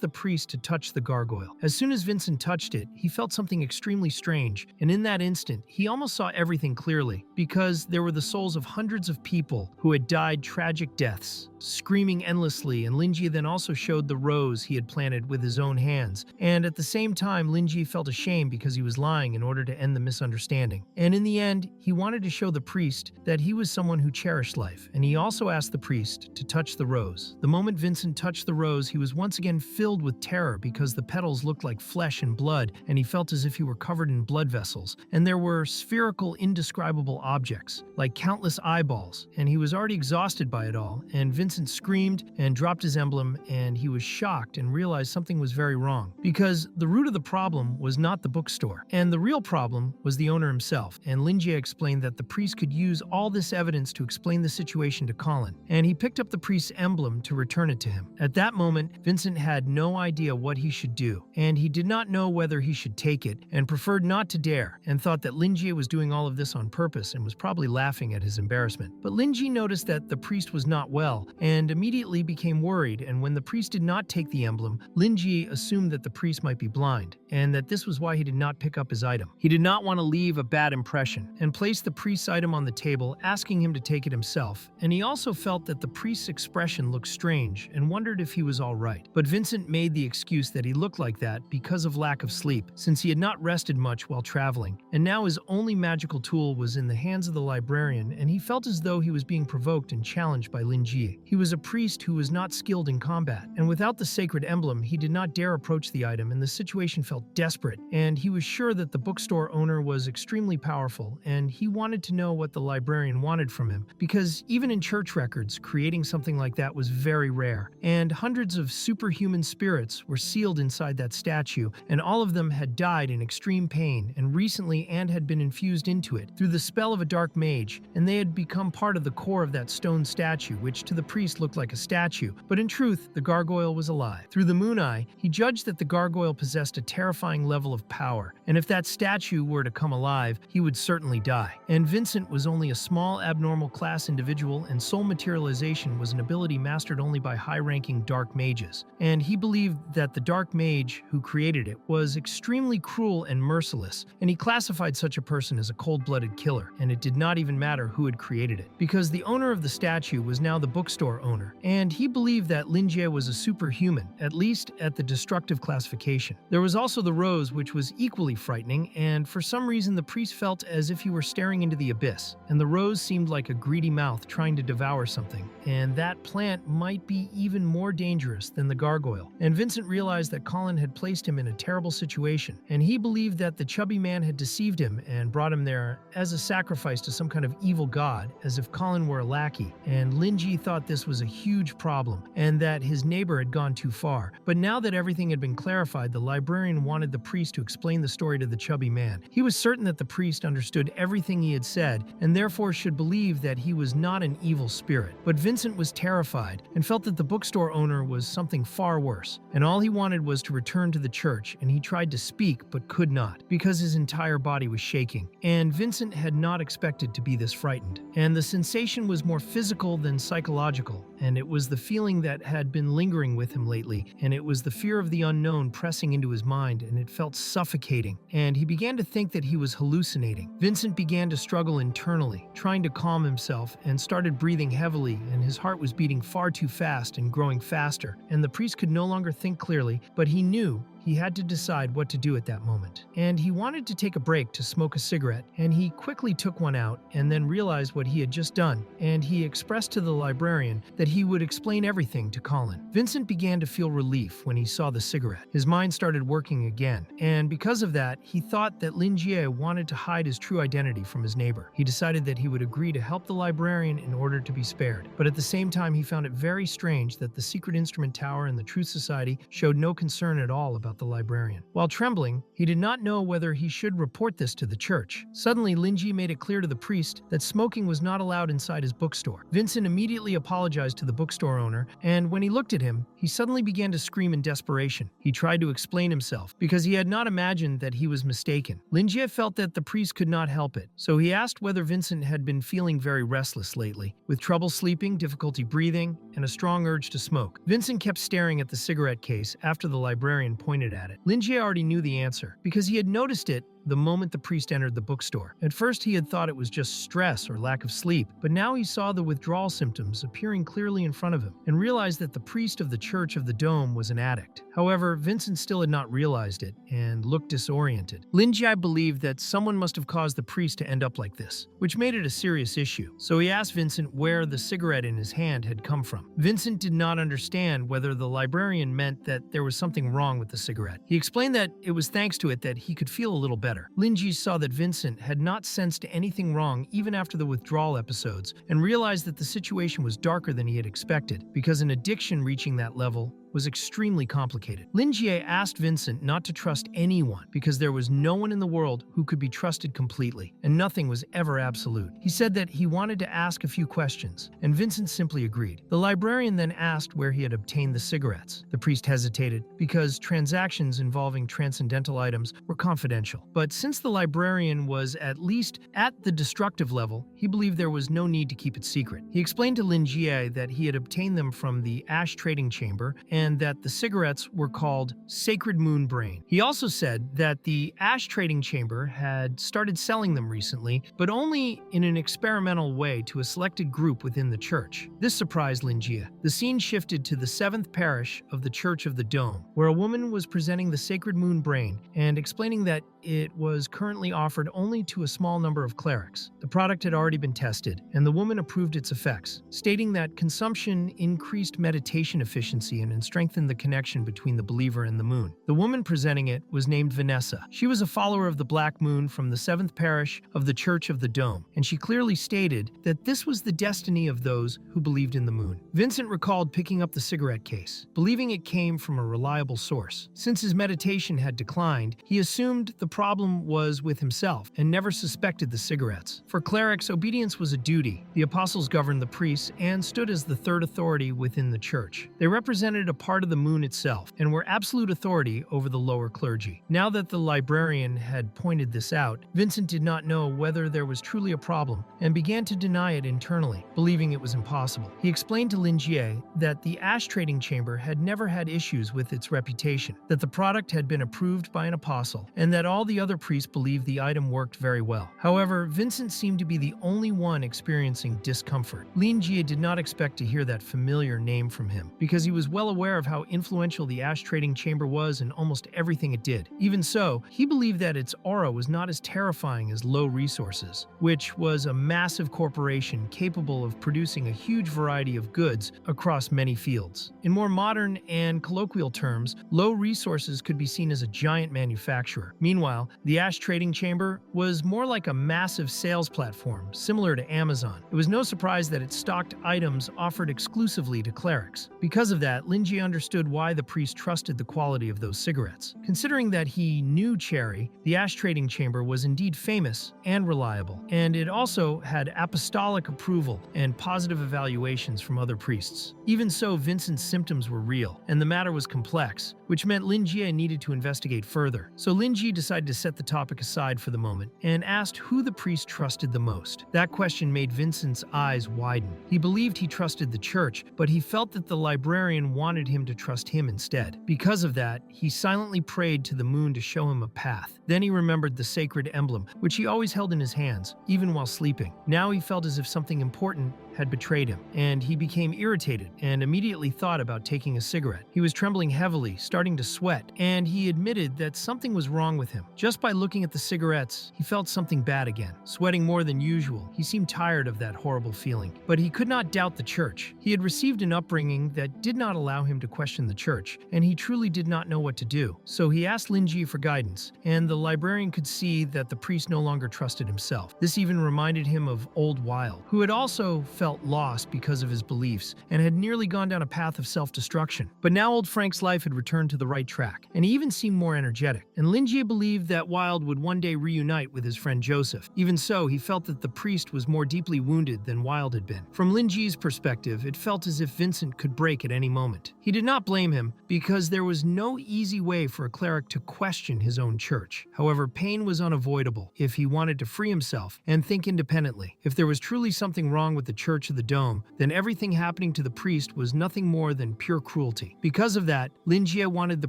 the priest to touch the gargoyle. As soon as Vincent touched it, he felt something extremely strange, and in that instant, he almost saw everything clearly, because there were the souls of hundreds of people who had died tragic deaths, screaming endlessly, and Lingi then also showed the rose he had planted with his own hands. And at the same time, Lingi felt ashamed because he was lying in order to end the misunderstanding. And in the end, he wanted to show the priest that he was someone who cherished life, and he also asked the priest to touch the rose. The moment Vincent touched the rose, he was once again filled with terror because the petals looked like flesh and blood, and he felt as if he were covered in blood vessels. And there were spherical, indescribable objects, like countless eyeballs, and he was already exhausted by it all. And Vincent screamed and dropped his emblem, and he was shocked and realized something was very wrong, because the root of the problem was not the bookstore, and the real problem was the owner himself. And Lingi explained that the priest could use all this evidence to explain the situation to Colin, and he picked up the priest's emblem to return it to him. At that moment, Vincent had no idea what he should do, and he did not know whether he should take it, and preferred not to dare, and thought that Lingi was doing all of this on purpose and was probably laughing at his embarrassment. But Lingi noticed that the priest was not well, and immediately became worried, and when the priest did not take the emblem, Lingi assumed that the priest might be blind, and that this was why he did not pick up his item. He did not want to leave a bad impression, and placed the priest's item on the table, asking him to take it himself. And he also felt that the priest's expression looked strange, and wondered if he was all right. But Vincent made the excuse that he looked like that because of lack of sleep, since he had not rested much while traveling, and now his only magical tool was in the hands of the librarian, and he felt as though he was being provoked and challenged by Lingi. He was a priest who was not skilled in combat, and without the sacred emblem, he did not dare approach the item, and the situation felt desperate, and he was sure that the bookstore owner was extremely powerful, and he wanted to know what the librarian wanted from him, because even in church records, creating something like that was very rare, and hundreds of superhuman spirits were sealed inside that statue, and all of them had died in extreme pain, and recently and had been infused into it through the spell of a dark mage, and they had become part of the core of that stone statue, which to the priest looked like a statue, but in truth, the gargoyle was alive. Through the moon eye, he judged that the gargoyle possessed a terrifying terrifying level of power, and if that statue were to come alive, he would certainly die. And Vincent was only a small abnormal class individual, and soul materialization was an ability mastered only by high-ranking dark mages. And he believed that the dark mage who created it was extremely cruel and merciless, and he classified such a person as a cold-blooded killer, and it did not even matter who had created it, because the owner of the statue was now the bookstore owner, and he believed that Lingi was a superhuman, at least at the destructive classification. There was also the rose, which was equally frightening, and for some reason the priest felt as if he were staring into the abyss, and the rose seemed like a greedy mouth trying to devour something, and that plant might be even more dangerous than the gargoyle. And Vincent realized that Colin had placed him in a terrible situation, and he believed that the chubby man had deceived him and brought him there as a sacrifice to some kind of evil god, as if Colin were a lackey, and Lingi thought this was a huge problem, and that his neighbor had gone too far. But now that everything had been clarified, the librarian wanted the priest to explain the story to the chubby man. He was certain that the priest understood everything he had said, and therefore should believe that he was not an evil spirit. But Vincent was terrified, and felt that the bookstore owner was something far worse, and all he wanted was to return to the church, and he tried to speak but could not, because his entire body was shaking. And Vincent had not expected to be this frightened. And the sensation was more physical than psychological, and it was the feeling that had been lingering with him lately, and it was the fear of the unknown pressing into his mind, and it felt suffocating, and he began to think that he was hallucinating. Vincent began to struggle internally, trying to calm himself, and started breathing heavily, and his heart was beating far too fast and growing faster, and the priest could no longer think clearly, but he knew he had to decide what to do at that moment. And he wanted to take a break to smoke a cigarette, and he quickly took one out and then realized what he had just done, and he expressed to the librarian that he would explain everything to Colin. Vincent began to feel relief when he saw the cigarette. His mind started working again, and because of that, he thought that Lingi wanted to hide his true identity from his neighbor. He decided that he would agree to help the librarian in order to be spared, but at the same time he found it very strange that the Secret Instrument Tower and the Truth Society showed no concern at all about the librarian. While trembling, he did not know whether he should report this to the church. Suddenly, Lingi made it clear to the priest that smoking was not allowed inside his bookstore. Vincent immediately apologized to the bookstore owner, and when he looked at him, he suddenly began to scream in desperation. He tried to explain himself, because he had not imagined that he was mistaken. Lingi felt that the priest could not help it, so he asked whether Vincent had been feeling very restless lately, with trouble sleeping, difficulty breathing, and a strong urge to smoke. Vincent kept staring at the cigarette case after the librarian pointed at it. Lingi already knew the answer, because he had noticed it the moment the priest entered the bookstore. At first he had thought it was just stress or lack of sleep, but now he saw the withdrawal symptoms appearing clearly in front of him, and realized that the priest of the Church of the Dome was an addict. However, Vincent still had not realized it, and looked disoriented. Lingi believed that someone must have caused the priest to end up like this, which made it a serious issue, so he asked Vincent where the cigarette in his hand had come from. Vincent did not understand whether the librarian meant that there was something wrong with the cigarette. He explained that it was thanks to it that he could feel a little better. Lingi saw that Vincent had not sensed anything wrong even after the withdrawal episodes, and realized that the situation was darker than he had expected, because an addiction reaching that level was extremely complicated. Lingi asked Vincent not to trust anyone, because there was no one in the world who could be trusted completely, and nothing was ever absolute. He said that he wanted to ask a few questions, and Vincent simply agreed. The librarian then asked where he had obtained the cigarettes. The priest hesitated, because transactions involving transcendental items were confidential. But since the librarian was at least at the destructive level, he believed there was no need to keep it secret. He explained to Lingi that he had obtained them from the Ash Trading Chamber, and that the cigarettes were called Sacred Moon Brain. He also said that the Ash Trading Chamber had started selling them recently, but only in an experimental way to a selected group within the church. This surprised Lingi. The scene shifted to the 7th parish of the Church of the Dome, where a woman was presenting the Sacred Moon Brain and explaining that it was currently offered only to a small number of clerics. The product had already been tested, and the woman approved its effects, stating that consumption increased meditation efficiency and strengthened the connection between the believer and the moon. The woman presenting it was named Vanessa. She was a follower of the Black Moon from the 7th parish of the Church of the Dome, and she clearly stated that this was the destiny of those who believed in the moon. Vincent recalled picking up the cigarette case, believing it came from a reliable source. Since his meditation had declined, he assumed the problem was with himself and never suspected the cigarettes. For clerics, obedience was a duty. The apostles governed the priests and stood as the third authority within the church. They represented a part of the moon itself and were absolute authority over the lower clergy. Now that the librarian had pointed this out, Vincent did not know whether there was truly a problem and began to deny it internally, believing it was impossible. He explained to Lingi that the ash trading chamber had never had issues with its reputation, that the product had been approved by an apostle, and that all the other priests believed the item worked very well. However, Vincent seemed to be the only one experiencing discomfort. Lingi did not expect to hear that familiar name from him, because he was well aware of how influential the ash trading chamber was and almost everything it did. Even so, he believed that its aura was not as terrifying as Low Resources, which was a massive corporation capable of producing a huge variety of goods across many fields. In more modern and colloquial terms, Low Resources could be seen as a giant manufacturer. Meanwhile, the ash trading chamber was more like a massive sales platform, similar to Amazon. It was no surprise that it stocked items offered exclusively to clerics. Because of that, Lingi understood why the priest trusted the quality of those cigarettes. Considering that he knew Cherry, the ash trading chamber was indeed famous and reliable, and it also had apostolic approval and positive evaluations from other priests. Even so, Vincent's symptoms were real, and the matter was complex, which meant Lingi needed to investigate further. So Lingi decided to set the topic aside for the moment and asked who the priest trusted the most. That question made Vincent's eyes widen. He believed he trusted the church, but he felt that the librarian wanted him to trust him instead. Because of that, he silently prayed to the moon to show him a path. Then he remembered the sacred emblem, which he always held in his hands, even while sleeping. Now he felt as if something important had betrayed him, and he became irritated and immediately thought about taking a cigarette. He was trembling heavily, starting to sweat, and he admitted that something was wrong with him. Just by looking at the cigarettes, he felt something bad again. Sweating more than usual, he seemed tired of that horrible feeling. But he could not doubt the church. He had received an upbringing that did not allow him to question the church, and he truly did not know what to do. So he asked Lingi for guidance, and the librarian could see that the priest no longer trusted himself. This even reminded him of Old Wild, who had also felt lost because of his beliefs and had nearly gone down a path of self-destruction. But now old Frank's life had returned to the right track, and he even seemed more energetic. And Lingi believed that Wild would one day reunite with his friend Joseph. Even so, he felt that the priest was more deeply wounded than Wild had been. From Lingi's perspective, it felt as if Vincent could break at any moment. He did not blame him, because there was no easy way for a cleric to question his own church. However, pain was unavoidable if he wanted to free himself and think independently. If there was truly something wrong with the Church of the Dome, then everything happening to the priest was nothing more than pure cruelty. Because of that, Lingi wanted the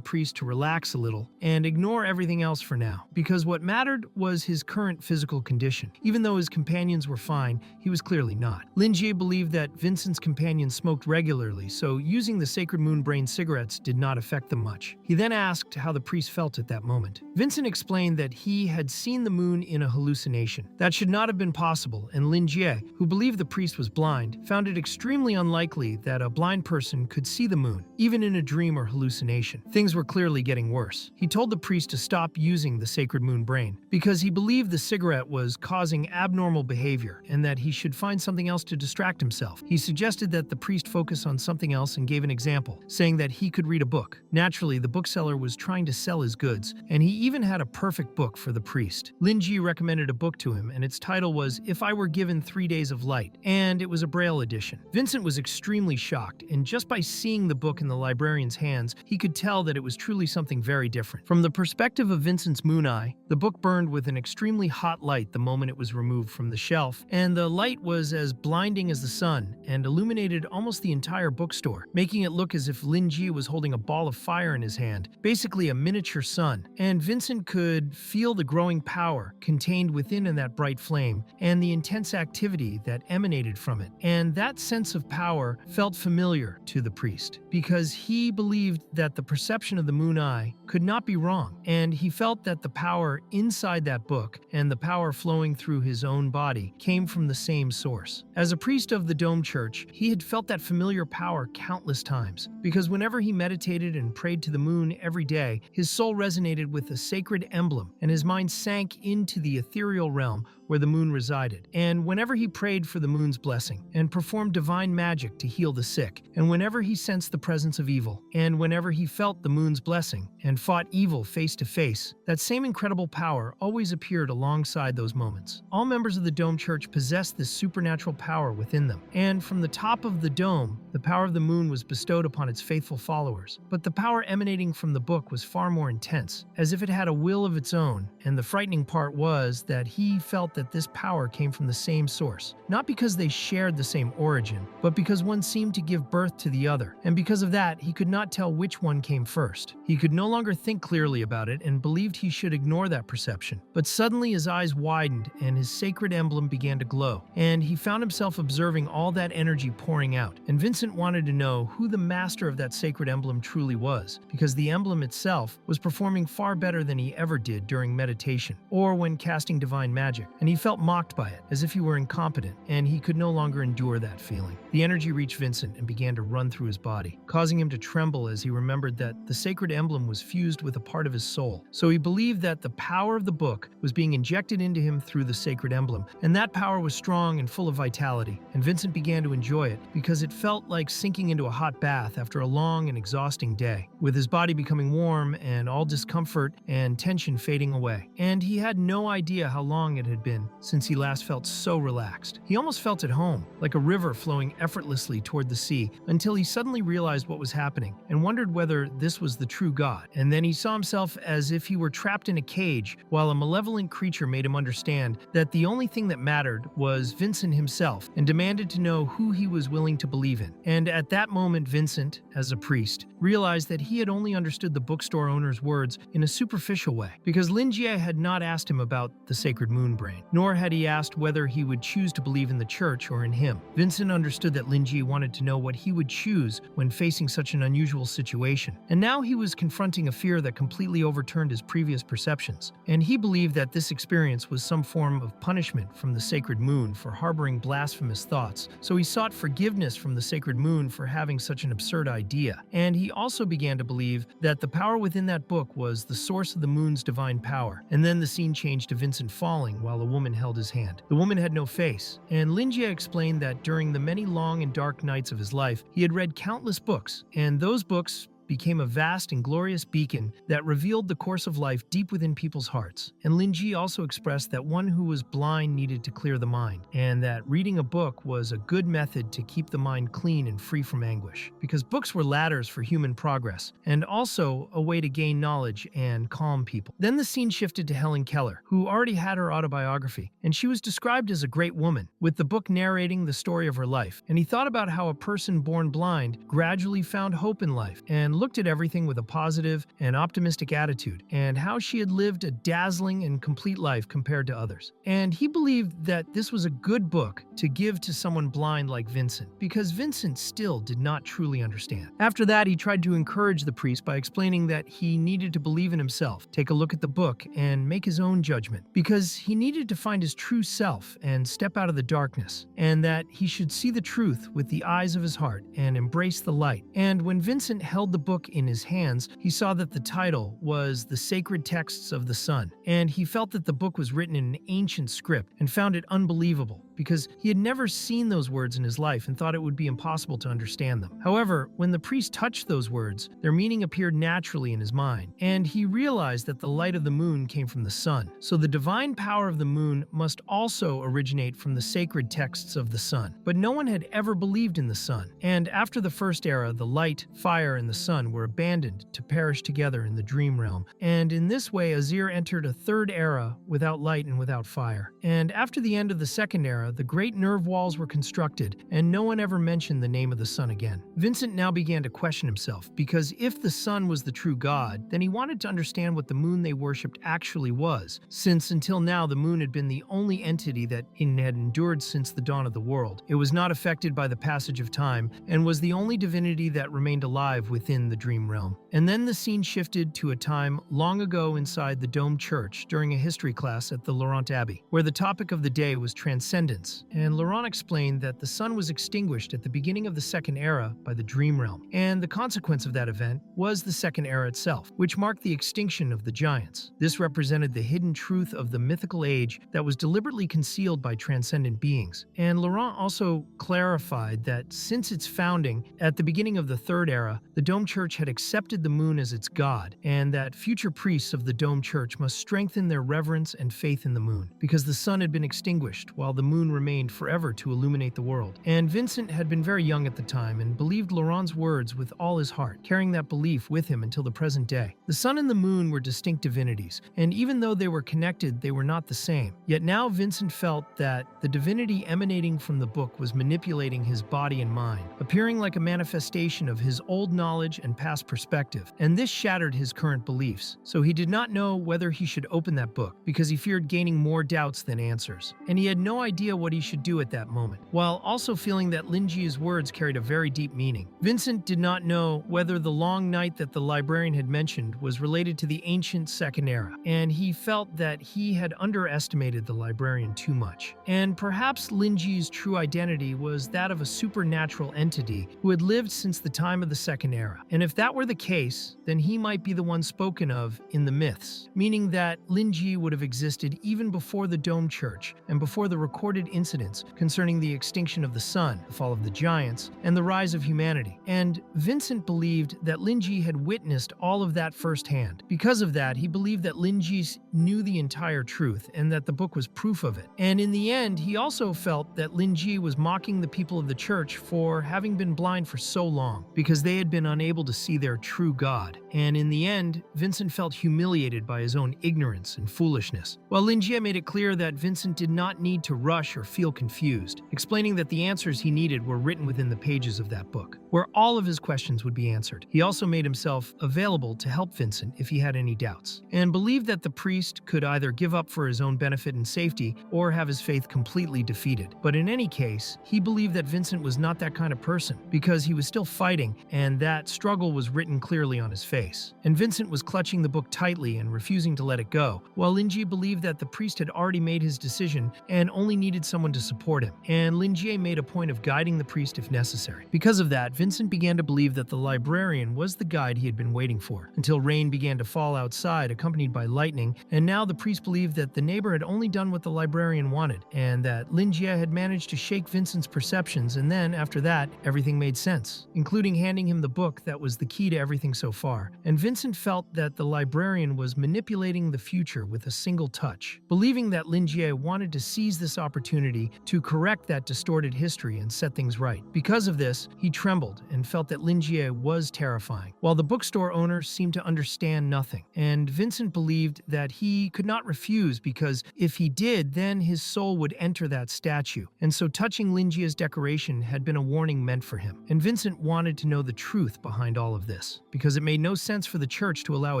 priest to relax a little and ignore everything else for now, because what mattered was his current physical condition. Even though his companions were fine, he was clearly not. Lingi believed that Vincent's companions smoked regularly, so using the Sacred Moon Brain cigarettes did not affect them much. He then asked how the priest felt at that moment. Vincent explained that he had seen the moon in a hallucination. That should not have been possible, and Lingi, who believed the priest was blind, found it extremely unlikely that a blind person could see the moon, even in a dream or hallucination. Things were clearly getting worse. He told the priest to stop using the Sacred Moon Brain, because he believed the cigarette was causing abnormal behavior and that he should find something else to distract himself. He suggested that the priest focus on something else and gave an example, saying that he could read a book. Naturally, the bookseller was trying to sell his goods, and he even had a perfect book for the priest. Lingi recommended a book to him, and its title was If I Were Given 3 Days of Light, and it was a Braille edition. Vincent was extremely shocked, and just by seeing the book in the librarian's hands, he could tell that it was truly something very different. From the perspective of Vincent's moon eye, the book burned with an extremely hot light the moment it was removed from the shelf, and the light was as blinding as the sun and illuminated almost the entire bookstore, making it look as if Lingi was holding a ball of fire in his hand, basically a miniature sun. And Vincent could feel the growing power contained within that bright flame and the intense activity that emanated from it. And that sense of power felt familiar to the priest, because he believed that the perception of the moon eye could not be wrong, and he felt that the power inside that book and the power flowing through his own body came from the same source. As a priest of the Dome Church, he had felt that familiar power countless times, because whenever he meditated and prayed to the moon every day, his soul resonated with a sacred emblem, and his mind sank into the ethereal realm where the moon resided. And whenever he prayed for the moon's blessing and performed divine magic to heal the sick, and whenever he sensed the presence of evil, and whenever he felt the moon's blessing and fought evil face to face, that same incredible power always appeared alongside those moments. All members of the Dome Church possessed this supernatural power within them, and from the top of the dome, the power of the moon was bestowed upon its faithful followers. But the power emanating from the book was far more intense, as if it had a will of its own, and the frightening part was that he felt that this power came from the same source, not because they shared the same origin, but because one seemed to give birth to the other, and because of that, he could not tell which one came first. He could no longer think clearly about it and believed he should ignore that perception. But suddenly his eyes widened and his sacred emblem began to glow, and he found himself observing all that energy pouring out. And Vincent wanted to know who the master of that sacred emblem truly was, because the emblem itself was performing far better than he ever did during meditation or when casting divine magic, and he felt mocked by it, as if he were incompetent, and he could no longer endure that feeling. The energy reached Vincent and began to run through his body, causing him to tremble as he remembered that the sacred emblem was fused with a part of his soul. So he believed that the power of the book was being injected into him through the sacred emblem, and that power was strong and full of vitality, and Vincent began to enjoy it because it felt like sinking into a hot bath after a long and exhausting day, with his body becoming warm and all discomfort and tension fading away. And he had no idea how long it had been since he last felt so relaxed. He almost felt at home, like a river flowing effortlessly toward the sea, until he suddenly realized what was happening and wondered whether this was the true God. And then he saw himself as if he were trapped in a cage, while a malevolent creature made him understand that the only thing that mattered was Vincent himself, and demanded to know who he was willing to believe in. And at that moment, Vincent, as a priest, realized that he had only understood the bookstore owner's words in a superficial way, because Lingi had not asked him about the sacred moon brain, nor had he asked whether he would choose to believe in the church or in him. Vincent understood that Lingi wanted to know what he would choose when facing such an unusual situation, and now he was confronting a fear that completely overturned his previous perceptions, and he believed that this experience was some form of punishment from the sacred moon for harboring blasphemous thoughts. So he sought forgiveness from the sacred moon for having such an absurd idea, and he also began to believe that the power within that book was the source of the moon's divine power. And then the scene changed to Vincent falling while a woman held his hand. The woman had no face, and Lingi explained that during the many long and dark nights of his life, he had read countless books, and those books became a vast and glorious beacon that revealed the course of life deep within people's hearts. And Lingi also expressed that one who was blind needed to clear the mind, and that reading a book was a good method to keep the mind clean and free from anguish, because books were ladders for human progress, and also a way to gain knowledge and calm people. Then the scene shifted to Helen Keller, who already had her autobiography, and she was described as a great woman, with the book narrating the story of her life. And he thought about how a person born blind gradually found hope in life, and looked at everything with a positive and optimistic attitude, and how she had lived a dazzling and complete life compared to others. And he believed that this was a good book to give to someone blind like Vincent, because Vincent still did not truly understand. After that, he tried to encourage the priest by explaining that he needed to believe in himself, take a look at the book, and make his own judgment, because he needed to find his true self and step out of the darkness, and that he should see the truth with the eyes of his heart and embrace the light. And when Vincent held the book in his hands, he saw that the title was The Sacred Texts of the Sun, and he felt that the book was written in an ancient script and found it unbelievable, because he had never seen those words in his life and thought it would be impossible to understand them. However, when the priest touched those words, their meaning appeared naturally in his mind, and he realized that the light of the moon came from the sun. So the divine power of the moon must also originate from the sacred texts of the sun. But no one had ever believed in the sun, and after the first era, the light, fire, and the sun were abandoned to perish together in the dream realm. And in this way, Azir entered a third era without light and without fire. And after the end of the second era, the great nerve walls were constructed, and no one ever mentioned the name of the sun again. Vincent now began to question himself, because if the sun was the true god, then he wanted to understand what the moon they worshipped actually was, since until now the moon had been the only entity that had endured since the dawn of the world. It was not affected by the passage of time, and was the only divinity that remained alive within the dream realm. And then the scene shifted to a time long ago inside the Dome Church during a history class at the Laurent Abbey, where the topic of the day was transcendence descendants, and Laurent explained that the sun was extinguished at the beginning of the Second Era by the Dream Realm, and the consequence of that event was the Second Era itself, which marked the extinction of the giants. This represented the hidden truth of the mythical age that was deliberately concealed by transcendent beings. And Laurent also clarified that since its founding, at the beginning of the Third Era, the Dome Church had accepted the moon as its god, and that future priests of the Dome Church must strengthen their reverence and faith in the moon, because the sun had been extinguished while the moon remained forever to illuminate the world. And Vincent had been very young at the time and believed Laurent's words with all his heart, carrying that belief with him until the present day. The sun and the moon were distinct divinities, and even though they were connected, they were not the same. Yet now Vincent felt that the divinity emanating from the book was manipulating his body and mind, appearing like a manifestation of his old knowledge and past perspective, and this shattered his current beliefs. So he did not know whether he should open that book, because he feared gaining more doubts than answers, and he had no idea what he should do at that moment, while also feeling that Lingi's words carried a very deep meaning. Vincent did not know whether the long night that the librarian had mentioned was related to the ancient Second Era, and he felt that he had underestimated the librarian too much. And perhaps Lingi's true identity was that of a supernatural entity who had lived since the time of the Second Era. And if that were the case, then he might be the one spoken of in the myths, meaning that Lingi would have existed even before the Dome Church and before the recorded incidents concerning the extinction of the sun, the fall of the giants, and the rise of humanity. And Vincent believed that Lingi had witnessed all of that firsthand. Because of that, he believed that Lingi knew the entire truth and that the book was proof of it. And in the end, he also felt that Lingi was mocking the people of the church for having been blind for so long, because they had been unable to see their true God. And in the end, Vincent felt humiliated by his own ignorance and foolishness. While Lingi made it clear that Vincent did not need to rush or feel confused, explaining that the answers he needed were written within the pages of that book, where all of his questions would be answered. He also made himself available to help Vincent if he had any doubts, and believed that the priest could either give up for his own benefit and safety or have his faith completely defeated. But in any case, he believed that Vincent was not that kind of person, because he was still fighting, and that struggle was written clearly on his face. And Vincent was clutching the book tightly and refusing to let it go, while Lingi believed that the priest had already made his decision and only needed someone to support him. And Lingi made a point of guiding the priest if necessary. Because of that, Vincent began to believe that the librarian was the guide he had been waiting for, until rain began to fall outside, accompanied by lightning, and now the priest believed that the neighbor had only done what the librarian wanted, and that Lingi had managed to shake Vincent's perceptions, and then, after that, everything made sense, including handing him the book that was the key to everything so far. And Vincent felt that the librarian was manipulating the future with a single touch, believing that Lingi wanted to seize this opportunity to correct that distorted history and set things right. Because of this, he trembled and felt that Lingi was terrifying, while the bookstore owner seemed to understand nothing. And Vincent believed that he could not refuse, because if he did, then his soul would enter that statue. And so touching Lingi's decoration had been a warning meant for him. And Vincent wanted to know the truth behind all of this, because it made no sense for the church to allow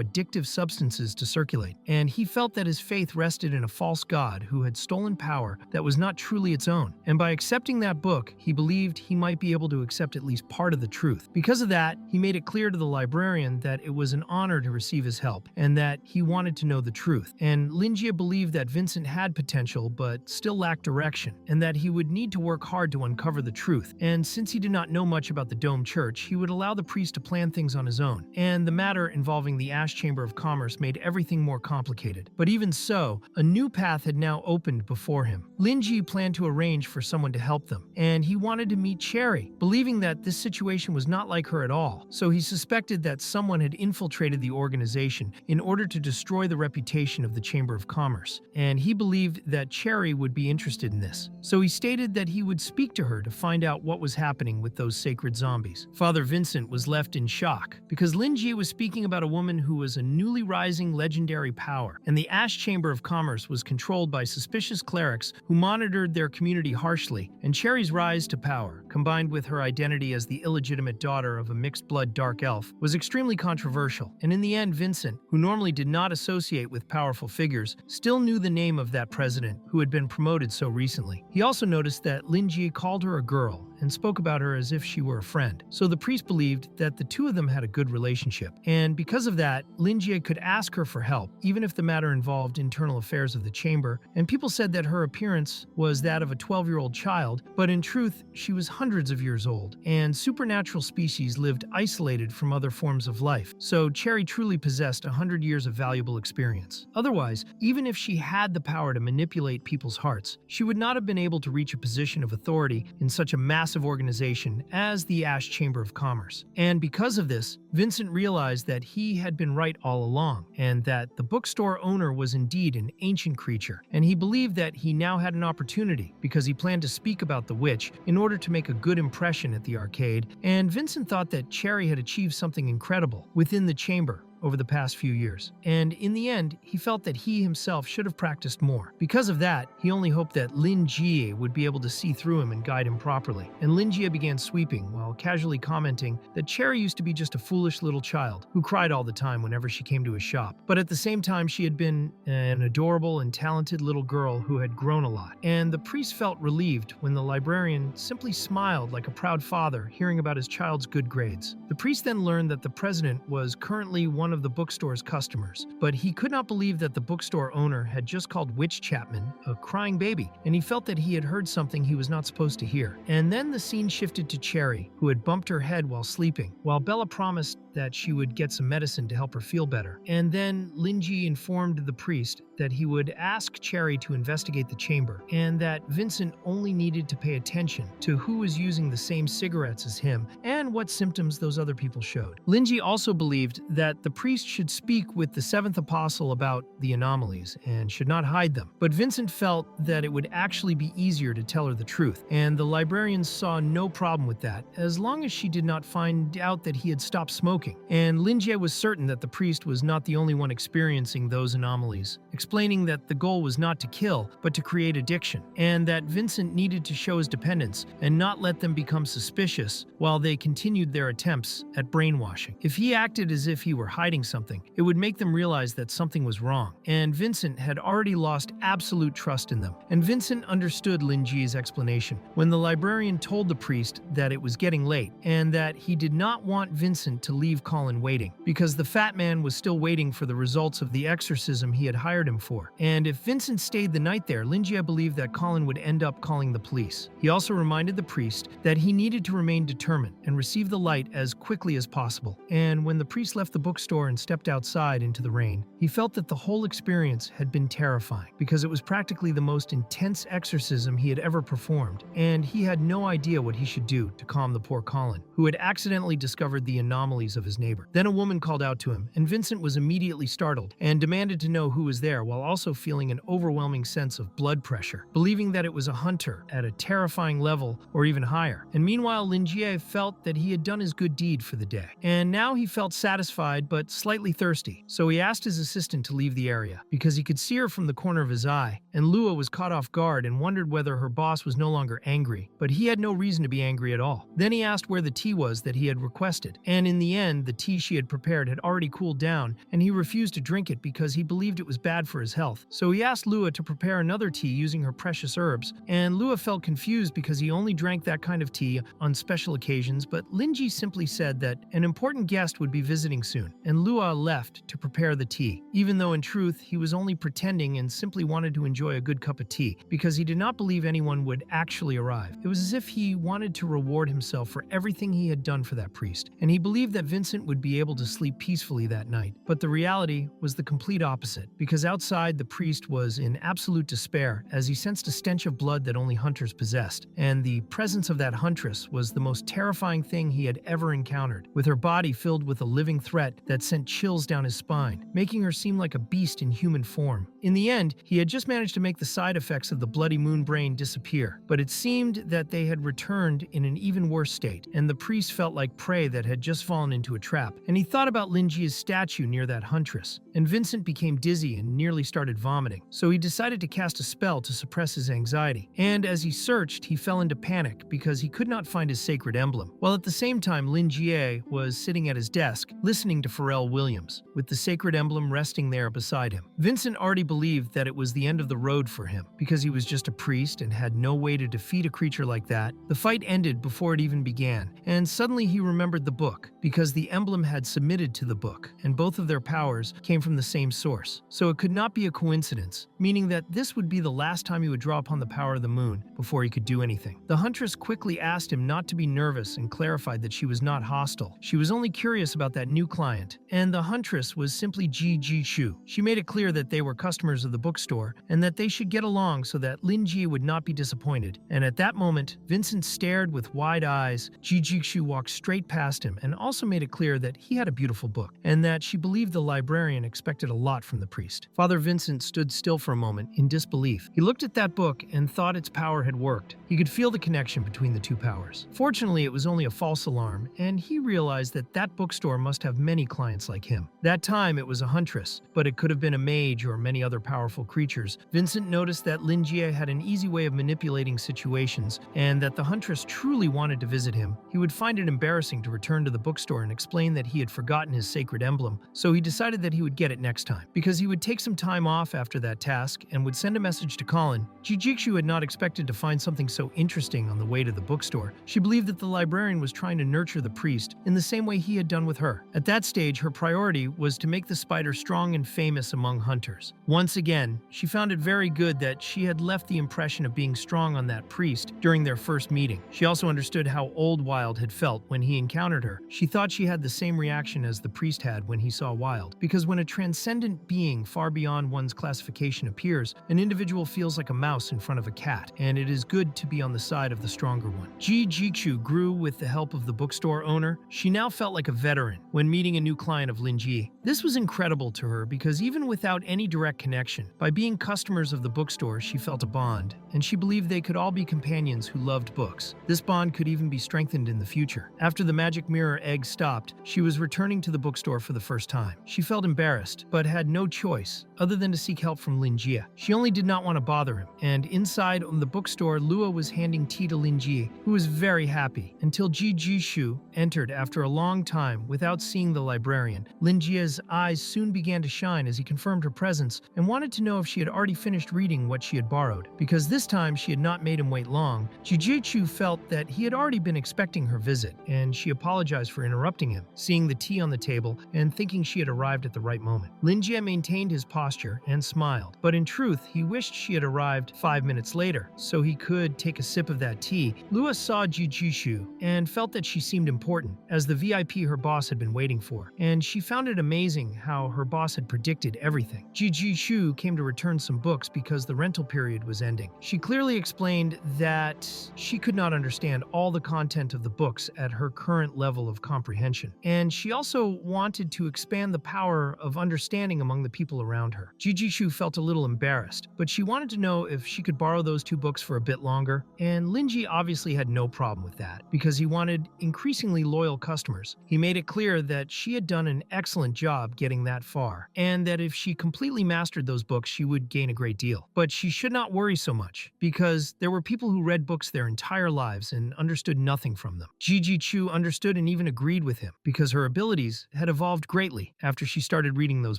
addictive substances to circulate. And he felt that his faith rested in a false god who had stolen power that was not truly its own. And by accepting that book, he believed he might be able to accept at least part of the truth. Because of that, he made it clear to the librarian that it was an honor to receive his help, and that he wanted to know the truth. And Lingi believed that Vincent had potential, but still lacked direction, and that he would need to work hard to uncover the truth. And since he did not know much about the Dome Church, he would allow the priest to plan things on his own. And the matter involving the Ash Chamber of Commerce made everything more complicated. But even so, a new path had now opened before him. Lingi planned to arrange for someone to help them, and he wanted to meet Cherry, believing that this situation was not like her at all. So he suspected that someone had infiltrated the organization in order to destroy the reputation of the Chamber of Commerce, and he believed that Cherry would be interested in this. So he stated that he would speak to her to find out what was happening with those sacred zombies. Father Vincent was left in shock, because Lingi was speaking about a woman who was a newly rising legendary power, and the Ash Chamber of Commerce was controlled by suspicious clerics who monitored their community harshly. And Cherry's rise to power, combined with her identity as the illegitimate daughter of a mixed-blood dark elf, was extremely controversial. And in the end, Vincent, who normally did not associate with powerful figures, still knew the name of that president who had been promoted so recently. He also noticed that Lingi called her a girl, and spoke about her as if she were a friend. So the priest believed that the two of them had a good relationship. And because of that, Lingi could ask her for help, even if the matter involved internal affairs of the chamber, and people said that her appearance was that of a 12-year-old child, but in truth, she was hundreds of years old, and supernatural species lived isolated from other forms of life, so Cherry truly possessed 100 years of valuable experience. Otherwise, even if she had the power to manipulate people's hearts, she would not have been able to reach a position of authority in such a massive organization as the Ash Chamber of Commerce. And because of this, Vincent realized that he had been right all along, and that the bookstore owner was indeed an ancient creature, and he believed that he now had an opportunity because he planned to speak about the witch in order to make a good impression at the arcade, and Vincent thought that Cherry had achieved something incredible within the chamber over the past few years. And in the end, he felt that he himself should have practiced more. Because of that, he only hoped that Lingi would be able to see through him and guide him properly. And Lingi began sweeping while casually commenting that Cherry used to be just a foolish little child who cried all the time whenever she came to his shop. But at the same time, she had been an adorable and talented little girl who had grown a lot. And the priest felt relieved when the librarian simply smiled like a proud father hearing about his child's good grades. The priest then learned that the president was currently one of the bookstore's customers, but he could not believe that the bookstore owner had just called Witch Chapman a crying baby, and he felt that he had heard something he was not supposed to hear. And then the scene shifted to Cherry, who had bumped her head while sleeping, while Bella promised that she would get some medicine to help her feel better. And then Lingi informed the priest that he would ask Cherry to investigate the chamber, and that Vincent only needed to pay attention to who was using the same cigarettes as him and what symptoms those other people showed. Lingi also believed that the priest should speak with the seventh apostle about the anomalies and should not hide them, but Vincent felt that it would actually be easier to tell her the truth, and the librarian saw no problem with that as long as she did not find out that he had stopped smoking. And Lingi was certain that the priest was not the only one experiencing those anomalies, explaining that the goal was not to kill, but to create addiction, and that Vincent needed to show his dependence and not let them become suspicious while they continued their attempts at brainwashing. If he acted as if he were hiding something, it would make them realize that something was wrong, and Vincent had already lost absolute trust in them. And Vincent understood Lingi's explanation when the librarian told the priest that it was getting late, and that he did not want Vincent to leave Colin waiting, because the fat man was still waiting for the results of the exorcism he had hired him for. And if Vincent stayed the night there, Lingi believed that Colin would end up calling the police. He also reminded the priest that he needed to remain determined and receive the light as quickly as possible. And when the priest left the bookstore and stepped outside into the rain, he felt that the whole experience had been terrifying, because it was practically the most intense exorcism he had ever performed, and he had no idea what he should do to calm the poor Colin, who had accidentally discovered the anomalies of his neighbor. Then a woman called out to him, and Vincent was immediately startled and demanded to know who was there, while also feeling an overwhelming sense of blood pressure, believing that it was a hunter at a terrifying level or even higher. And meanwhile, Lingi felt that he had done his good deed for the day, and now he felt satisfied but slightly thirsty, so he asked his assistant to leave the area, because he could see her from the corner of his eye, and Lua was caught off guard and wondered whether her boss was no longer angry, but he had no reason to be angry at all. Then he asked where the tea was that he had requested, and in the end, the tea she had prepared had already cooled down, and he refused to drink it because he believed it was bad for his health. So he asked Lua to prepare another tea using her precious herbs, and Lua felt confused because he only drank that kind of tea on special occasions, but Lingi simply said that an important guest would be visiting soon, and Lua left to prepare the tea, even though in truth he was only pretending and simply wanted to enjoy a good cup of tea, because he did not believe anyone would actually arrive. It was as if he wanted to reward himself for everything he had done for that priest, and he believed that Vincent would be able to sleep peacefully that night. But the reality was the complete opposite, because outside the priest was in absolute despair as he sensed a stench of blood that only hunters possessed, and the presence of that huntress was the most terrifying thing he had ever encountered, with her body filled with a living threat that sent chills down his spine, making her seem like a beast in human form. In the end, he had just managed to make the side effects of the bloody moon brain disappear, but it seemed that they had returned in an even worse state, and the priest felt like prey that had just fallen into into a trap, and he thought about Lingi's statue near that huntress, and Vincent became dizzy and nearly started vomiting, so he decided to cast a spell to suppress his anxiety. And as he searched, he fell into panic because he could not find his sacred emblem, while at the same time Lingi was sitting at his desk, listening to Pharrell Williams, with the sacred emblem resting there beside him. Vincent already believed that it was the end of the road for him, because he was just a priest and had no way to defeat a creature like that. The fight ended before it even began, and suddenly he remembered the book, because the emblem had submitted to the book, and both of their powers came from the same source. So it could not be a coincidence, meaning that this would be the last time he would draw upon the power of the moon before he could do anything. The huntress quickly asked him not to be nervous and clarified that she was not hostile. She was only curious about that new client, and the huntress was simply Ji Shu. She made it clear that they were customers of the bookstore and that they should get along so that Lingi would not be disappointed. And at that moment, Vincent stared with wide eyes. Ji Shu walked straight past him and also made it clear that he had a beautiful book and that she believed the librarian expected a lot from the priest. Father Vincent stood still for a moment in disbelief. He looked at that book and thought its power had worked. He could feel the connection between the two powers. Fortunately, it was only a false alarm, and he realized that that bookstore must have many clients like him. That time it was a huntress, but it could have been a mage or many other powerful creatures. Vincent noticed that Lingi had an easy way of manipulating situations, and that the huntress truly wanted to visit him. He would find it embarrassing to return to the bookstore and explain that he had forgotten his sacred emblem, so he decided that he would get it next time. Because he would take some time off after that task and would send a message to Colin. Jijikshu had not expected to find something so interesting on the way to the bookstore. She believed that the librarian was trying to nurture the priest in the same way he had done with her. At that stage, her priority was to make the spider strong and famous among hunters. Once again, she found it very good that she had left the impression of being strong on that priest during their first meeting. She also understood how Old Wild had felt when he encountered her. She thought she had the same reaction as the priest had when he saw Wild, because when a transcendent being far beyond one's classification appears, an individual feels like a mouse in front of a cat, and it is good to be on the side of the stronger one. Ji Jikshu grew with the help of the bookstore owner. She now felt like a veteran when meeting a new client of Lingi. This was incredible to her because even without any direct connection, by being customers of the bookstore, she felt a bond, and she believed they could all be companions who loved books. This bond could even be strengthened in the future. After the magic mirror egg stopped, she was returning to the bookstore for the first time. She felt embarrassed, but had no choice other than to seek help from Lingi. She only did not want to bother him, and inside the bookstore, Lua was handing tea to Lingi, who was very happy, until Ji Jishu entered after a long time without seeing the librarian. Lingia's eyes soon began to shine as he confirmed her presence and wanted to know if she had already finished reading what she had borrowed. Because this time she had not made him wait long, Ji Jishu felt that he had already been expecting her visit, and she apologized for interrupting him, seeing the tea on the table and thinking she had arrived at the right moment. Lingi maintained his posture and smiled, but in truth, he wished she had arrived 5 minutes later, so he could take a sip of that tea. Lua saw Ji Jishu and felt that she seemed important, as the VIP her boss had been waiting for, and she found it amazing how her boss had predicted everything. Ji Jishu came to return some books because the rental period was ending. She clearly explained that she could not understand all the content of the books at her current level of comprehension, and she also wanted to expand the power of understanding among the people around her. Ji Jishu felt a little embarrassed, but she wanted to know if she could borrow those 2 books for a bit longer, and Lingi obviously had no problem with that, because he wanted increasingly loyal customers. He made it clear that she had done an excellent job getting that far, and that if she completely mastered those books, she would gain a great deal. But she should not worry so much, because there were people who read books their entire lives and understood nothing from them. Ji Chu understood and even agreed with him, because her abilities had evolved greatly after she started reading those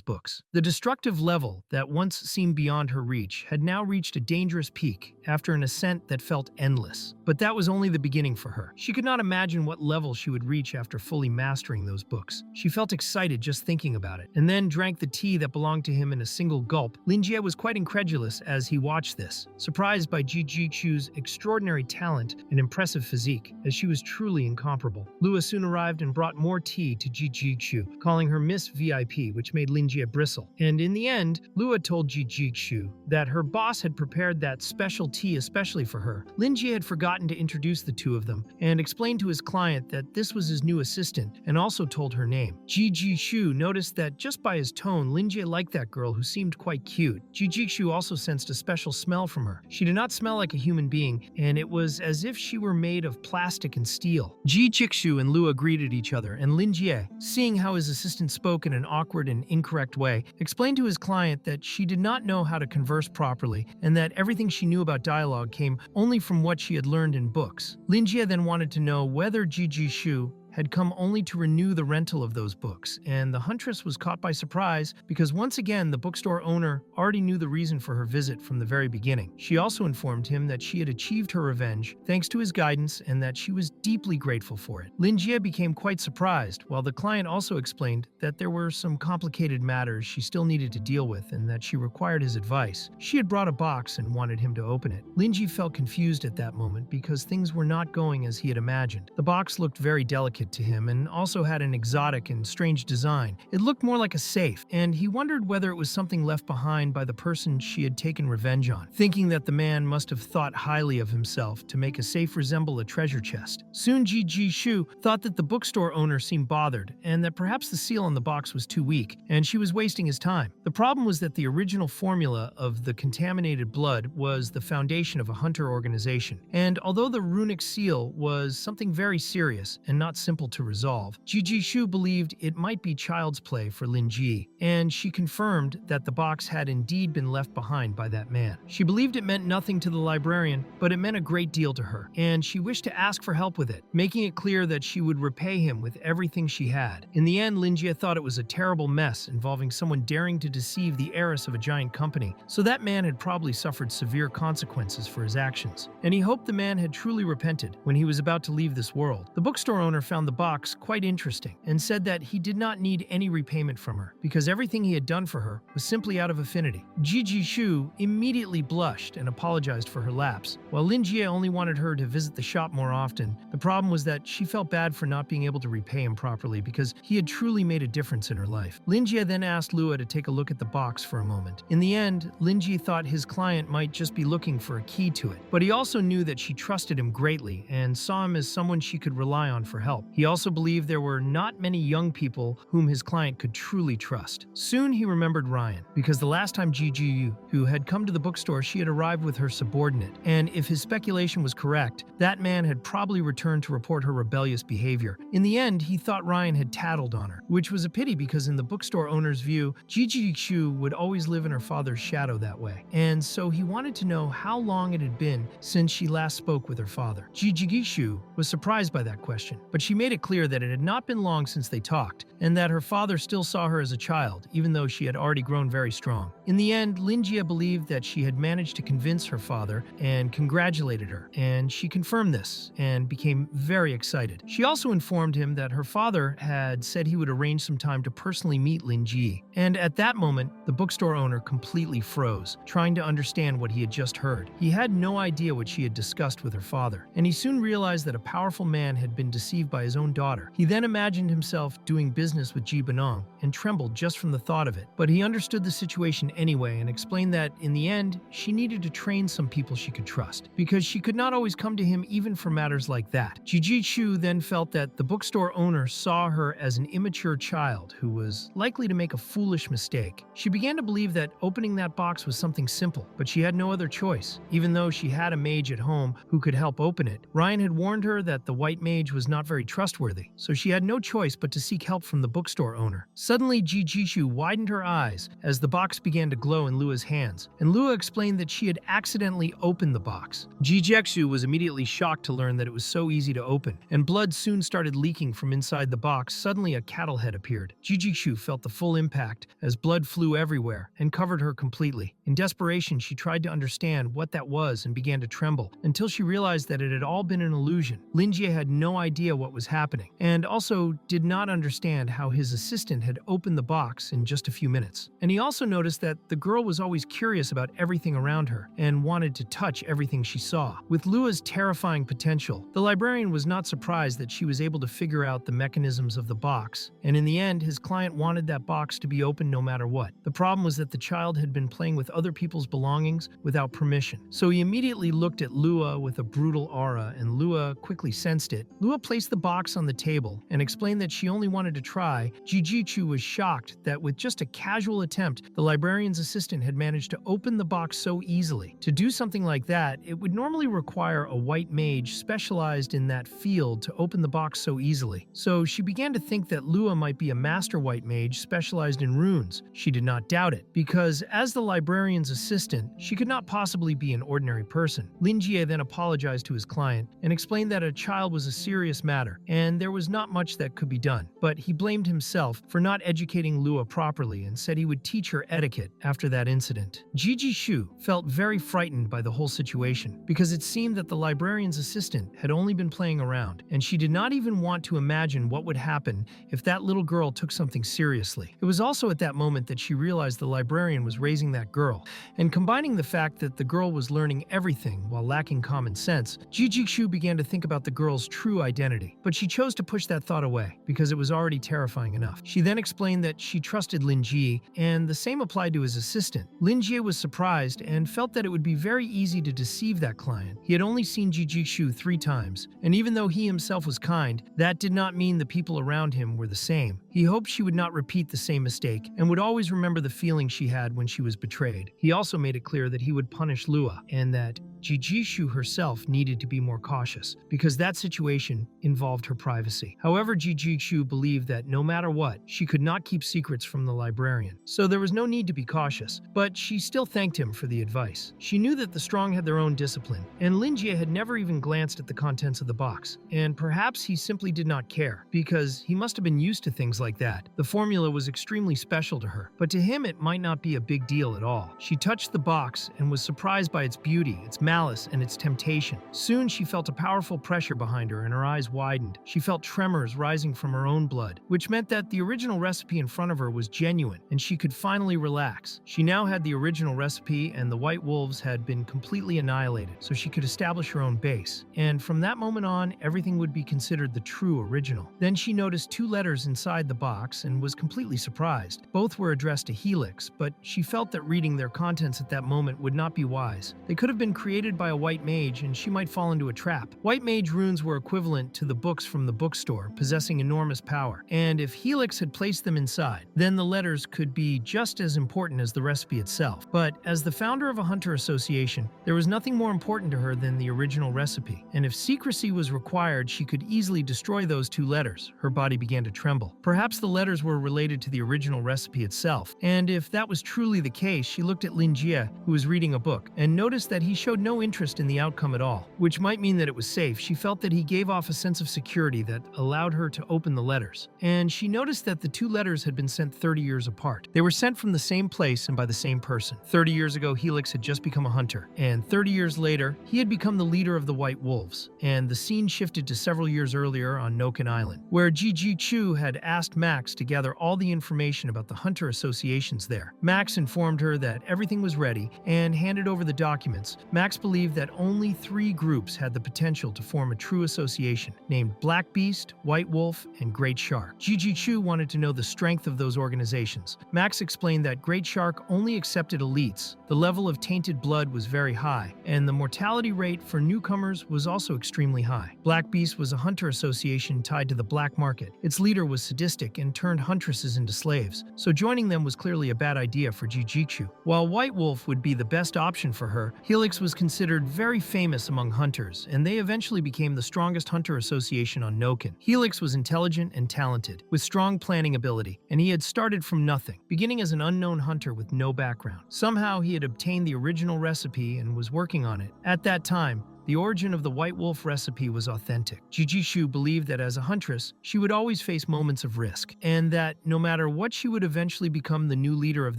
books. The destructive level that once seemed beyond her reach had now reached a dangerous peak after an ascent that felt endless. But that was only the beginning for her. She could not imagine what level she would reach after fully mastering those books. She felt excited just thinking about it, and then drank the tea that belonged to him in a single gulp. Lingi was quite incredulous as he watched this, surprised by Ji Jikshu's extraordinary talent and impressive physique, as she was truly incomparable. Lua soon arrived and brought more tea to Ji Jikshu, calling her Miss VIP, which made Lingi bristle. And in the end, Lua told Ji Jikshu that her boss had prepared that special tea especially for her. Lingi had forgotten to introduce the two of them and explained to his client that this was his new assistant, and also told her name. Ji Jishu noticed that just by his tone, Lingi liked that girl who seemed quite cute. Ji Jikshu also sensed a special smell from her. She did not smell like a human being, and it was as if she were made of plastic and steel. Ji Jikshu and Lua greeted each other, and Lingi, seeing how his assistant spoke in an awkward and incorrect way, explained to his client that she did not know how to converse properly and that everything she knew about dialogue came only from what she had learned in books. Lingi then wanted to know whether Jiji Shu had come only to renew the rental of those books, and the huntress was caught by surprise because once again the bookstore owner already knew the reason for her visit from the very beginning. She also informed him that she had achieved her revenge thanks to his guidance and that she was deeply grateful for it. Lingi became quite surprised, while the client also explained that there were some complicated matters she still needed to deal with and that she required his advice. She had brought a box and wanted him to open it. Lingi felt confused at that moment because things were not going as he had imagined. The box looked very delicate to him and also had an exotic and strange design. It looked more like a safe, and he wondered whether it was something left behind by the person she had taken revenge on, thinking that the man must have thought highly of himself to make a safe resemble a treasure chest. Soon Jiji Shu thought that the bookstore owner seemed bothered and that perhaps the seal on the box was too weak and she was wasting his time. The problem was that the original formula of the contaminated blood was the foundation of a hunter organization, and although the runic seal was something very serious and not simple to resolve, Jiji Shu believed it might be child's play for Lingi, and she confirmed that the box had indeed been left behind by that man. She believed it meant nothing to the librarian, but it meant a great deal to her, and she wished to ask for help with it, making it clear that she would repay him with everything she had. In the end, Lingi thought it was a terrible mess involving someone daring to deceive the heiress of a giant company, so that man had probably suffered severe consequences for his actions, and he hoped the man had truly repented when he was about to leave this world. The bookstore owner found the box quite interesting and said that he did not need any repayment from her because everything he had done for her was simply out of affinity. Jiji Shu immediately blushed and apologized for her lapse, while Lingi only wanted her to visit the shop more often. The problem was that she felt bad for not being able to repay him properly because he had truly made a difference in her life. Lingi then asked Lua to take a look at the box for a moment. In the end, Lingi thought his client might just be looking for a key to it, but he also knew that she trusted him greatly and saw him as someone she could rely on for help. He also believed there were not many young people whom his client could truly trust. Soon he remembered Ryan, because the last time Jiji Yu had come to the bookstore, she had arrived with her subordinate, and if his speculation was correct, that man had probably returned to report her rebellious behavior. In the end, he thought Ryan had tattled on her, which was a pity because in the bookstore owner's view, Jiji Shu would always live in her father's shadow that way, and so he wanted to know how long it had been since she last spoke with her father. Jiji Shu was surprised by that question, but she made it clear that it had not been long since they talked, and that her father still saw her as a child, even though she had already grown very strong. In the end, Lingi believed that she had managed to convince her father and congratulated her, and she confirmed this and became very excited. She also informed him that her father had said he would arrange some time to personally meet Lingi, and at that moment, the bookstore owner completely froze, trying to understand what he had just heard. He had no idea what she had discussed with her father, and he soon realized that a powerful man had been deceived by his own daughter. He then imagined himself doing business with Ji Banong and trembled just from the thought of it, but he understood the situation anyway and explained that, in the end, she needed to train some people she could trust, because she could not always come to him even for matters like that. Jiji Shu then felt that the bookstore owner saw her as an immature child who was likely to make a foolish mistake. She began to believe that opening that box was something simple, but she had no other choice. Even though she had a mage at home who could help open it, Ryan had warned her that the white mage was not very trustworthy, so she had no choice but to seek help from the bookstore owner. Suddenly, Jiji Shu widened her eyes as the box began to glow in Lua's hands, and Lua explained that she had accidentally opened the box. Jiji Shu was immediately shocked to learn that it was so easy to open, and blood soon started leaking from inside the box. Suddenly, a cattle head appeared. Jiji Shu felt the full impact as blood flew everywhere and covered her completely. In desperation, she tried to understand what that was and began to tremble until she realized that it had all been an illusion. Lingi had no idea what was happening, and also did not understand how his assistant had opened the box in just a few minutes. And he also noticed that the girl was always curious about everything around her and wanted to touch everything she saw. With Lua's terrifying potential, the librarian was not surprised that she was able to figure out the mechanisms of the box, and in the end, his client wanted that box to be open no matter what. The problem was that the child had been playing with other people's belongings without permission, so he immediately looked at Lua with a brutal aura, and Lua quickly sensed it. Lua placed the box box on the table and explained that she only wanted to try, Jijutsu was shocked that with just a casual attempt, the librarian's assistant had managed to open the box so easily. To do something like that, it would normally require a white mage specialized in that field to open the box so easily. So she began to think that Lua might be a master white mage specialized in runes. She did not doubt it, because as the librarian's assistant, she could not possibly be an ordinary person. Lingi then apologized to his client and explained that a child was a serious matter, and there was not much that could be done. But he blamed himself for not educating Lua properly and said he would teach her etiquette after that incident. Jijutsu felt very frightened by the whole situation, because it seemed that the librarian's assistant had only been playing around, and she did not even want to imagine what would happen if that little girl took something seriously. It was also at that moment that she realized the librarian was raising that girl, and combining the fact that the girl was learning everything while lacking common sense, Jijutsu began to think about the girl's true identity. But she chose to push that thought away, because it was already terrifying enough. She then explained that she trusted Lingi, and the same applied to his assistant. Lingi was surprised and felt that it would be very easy to deceive that client. He had only seen Jijutsu 3 times, and even though he himself was kind, that did not mean the people around him were the same. He hoped she would not repeat the same mistake and would always remember the feeling she had when she was betrayed. He also made it clear that he would punish Lua, and that Jijutsu herself needed to be more cautious, because that situation involved her privacy. However, Jijutsu believed that no matter what, she could not keep secrets from the librarian, so there was no need to be cautious, but she still thanked him for the advice. She knew that the strong had their own discipline, and Lingi had never even glanced at the contents of the box, and perhaps he simply did not care, because he must have been used to things like that. The formula was extremely special to her, but to him it might not be a big deal at all. She touched the box and was surprised by its beauty, its malice, and its temptation. Soon she felt a powerful pressure behind her and her eyes widened. She felt tremors rising from her own blood, which meant that the original recipe in front of her was genuine and she could finally relax. She now had the original recipe and the white wolves had been completely annihilated, so she could establish her own base. And from that moment on, everything would be considered the true original. Then she noticed 2 letters inside the box and was completely surprised. Both were addressed to Helix, but she felt that reading their contents at that moment would not be wise. They could have been created by a white mage and she might fall into a trap. White mage runes were equivalent to the books from the bookstore, possessing enormous power. And if Helix had placed them inside, then the letters could be just as important as the recipe itself. But as the founder of a hunter association, there was nothing more important to her than the original recipe. And if secrecy was required, she could easily destroy those 2 letters. Her body began to tremble. Perhaps the letters were related to the original recipe itself. And if that was truly the case, she looked at Lingi, who was reading a book, and noticed that he showed no interest in the outcome at all, which might mean that it was safe. She felt that he gave off a sense of security that allowed her to open the letters. And she noticed that the 2 letters had been sent 30 years apart. They were sent from the same place and by the same person. 30 years ago, Helix had just become a hunter, and 30 years later, he had become the leader of the White Wolves. And the scene shifted to several years earlier on Noken Island, where Jijutsu had asked Max to gather all the information about the hunter associations there. Max informed her that everything was ready and handed over the documents. Max believed that only 3 groups had the potential to form a true association, named Black Beast, White Wolf, and Great Shark. Jijutsu wanted to know the strength of those organizations. Max explained that Great Shark only accepted elites. The level of tainted blood was very high, and the mortality rate for newcomers was also extremely high. Black Beast was a hunter association tied to the black market. Its leader was sadistic and turned huntresses into slaves, so joining them was clearly a bad idea for Jijutsu. While White Wolf would be the best option for her, Helix was considered very famous among hunters, and they eventually became the strongest hunter association on Noken. Helix was intelligent and talented, with strong planning ability, and he had started from nothing, beginning as an unknown hunter with no background. Somehow he had obtained the original recipe and was working on it. At that time, the origin of the White Wolf recipe was authentic. Jijutsu believed that as a huntress, she would always face moments of risk, and that no matter what, she would eventually become the new leader of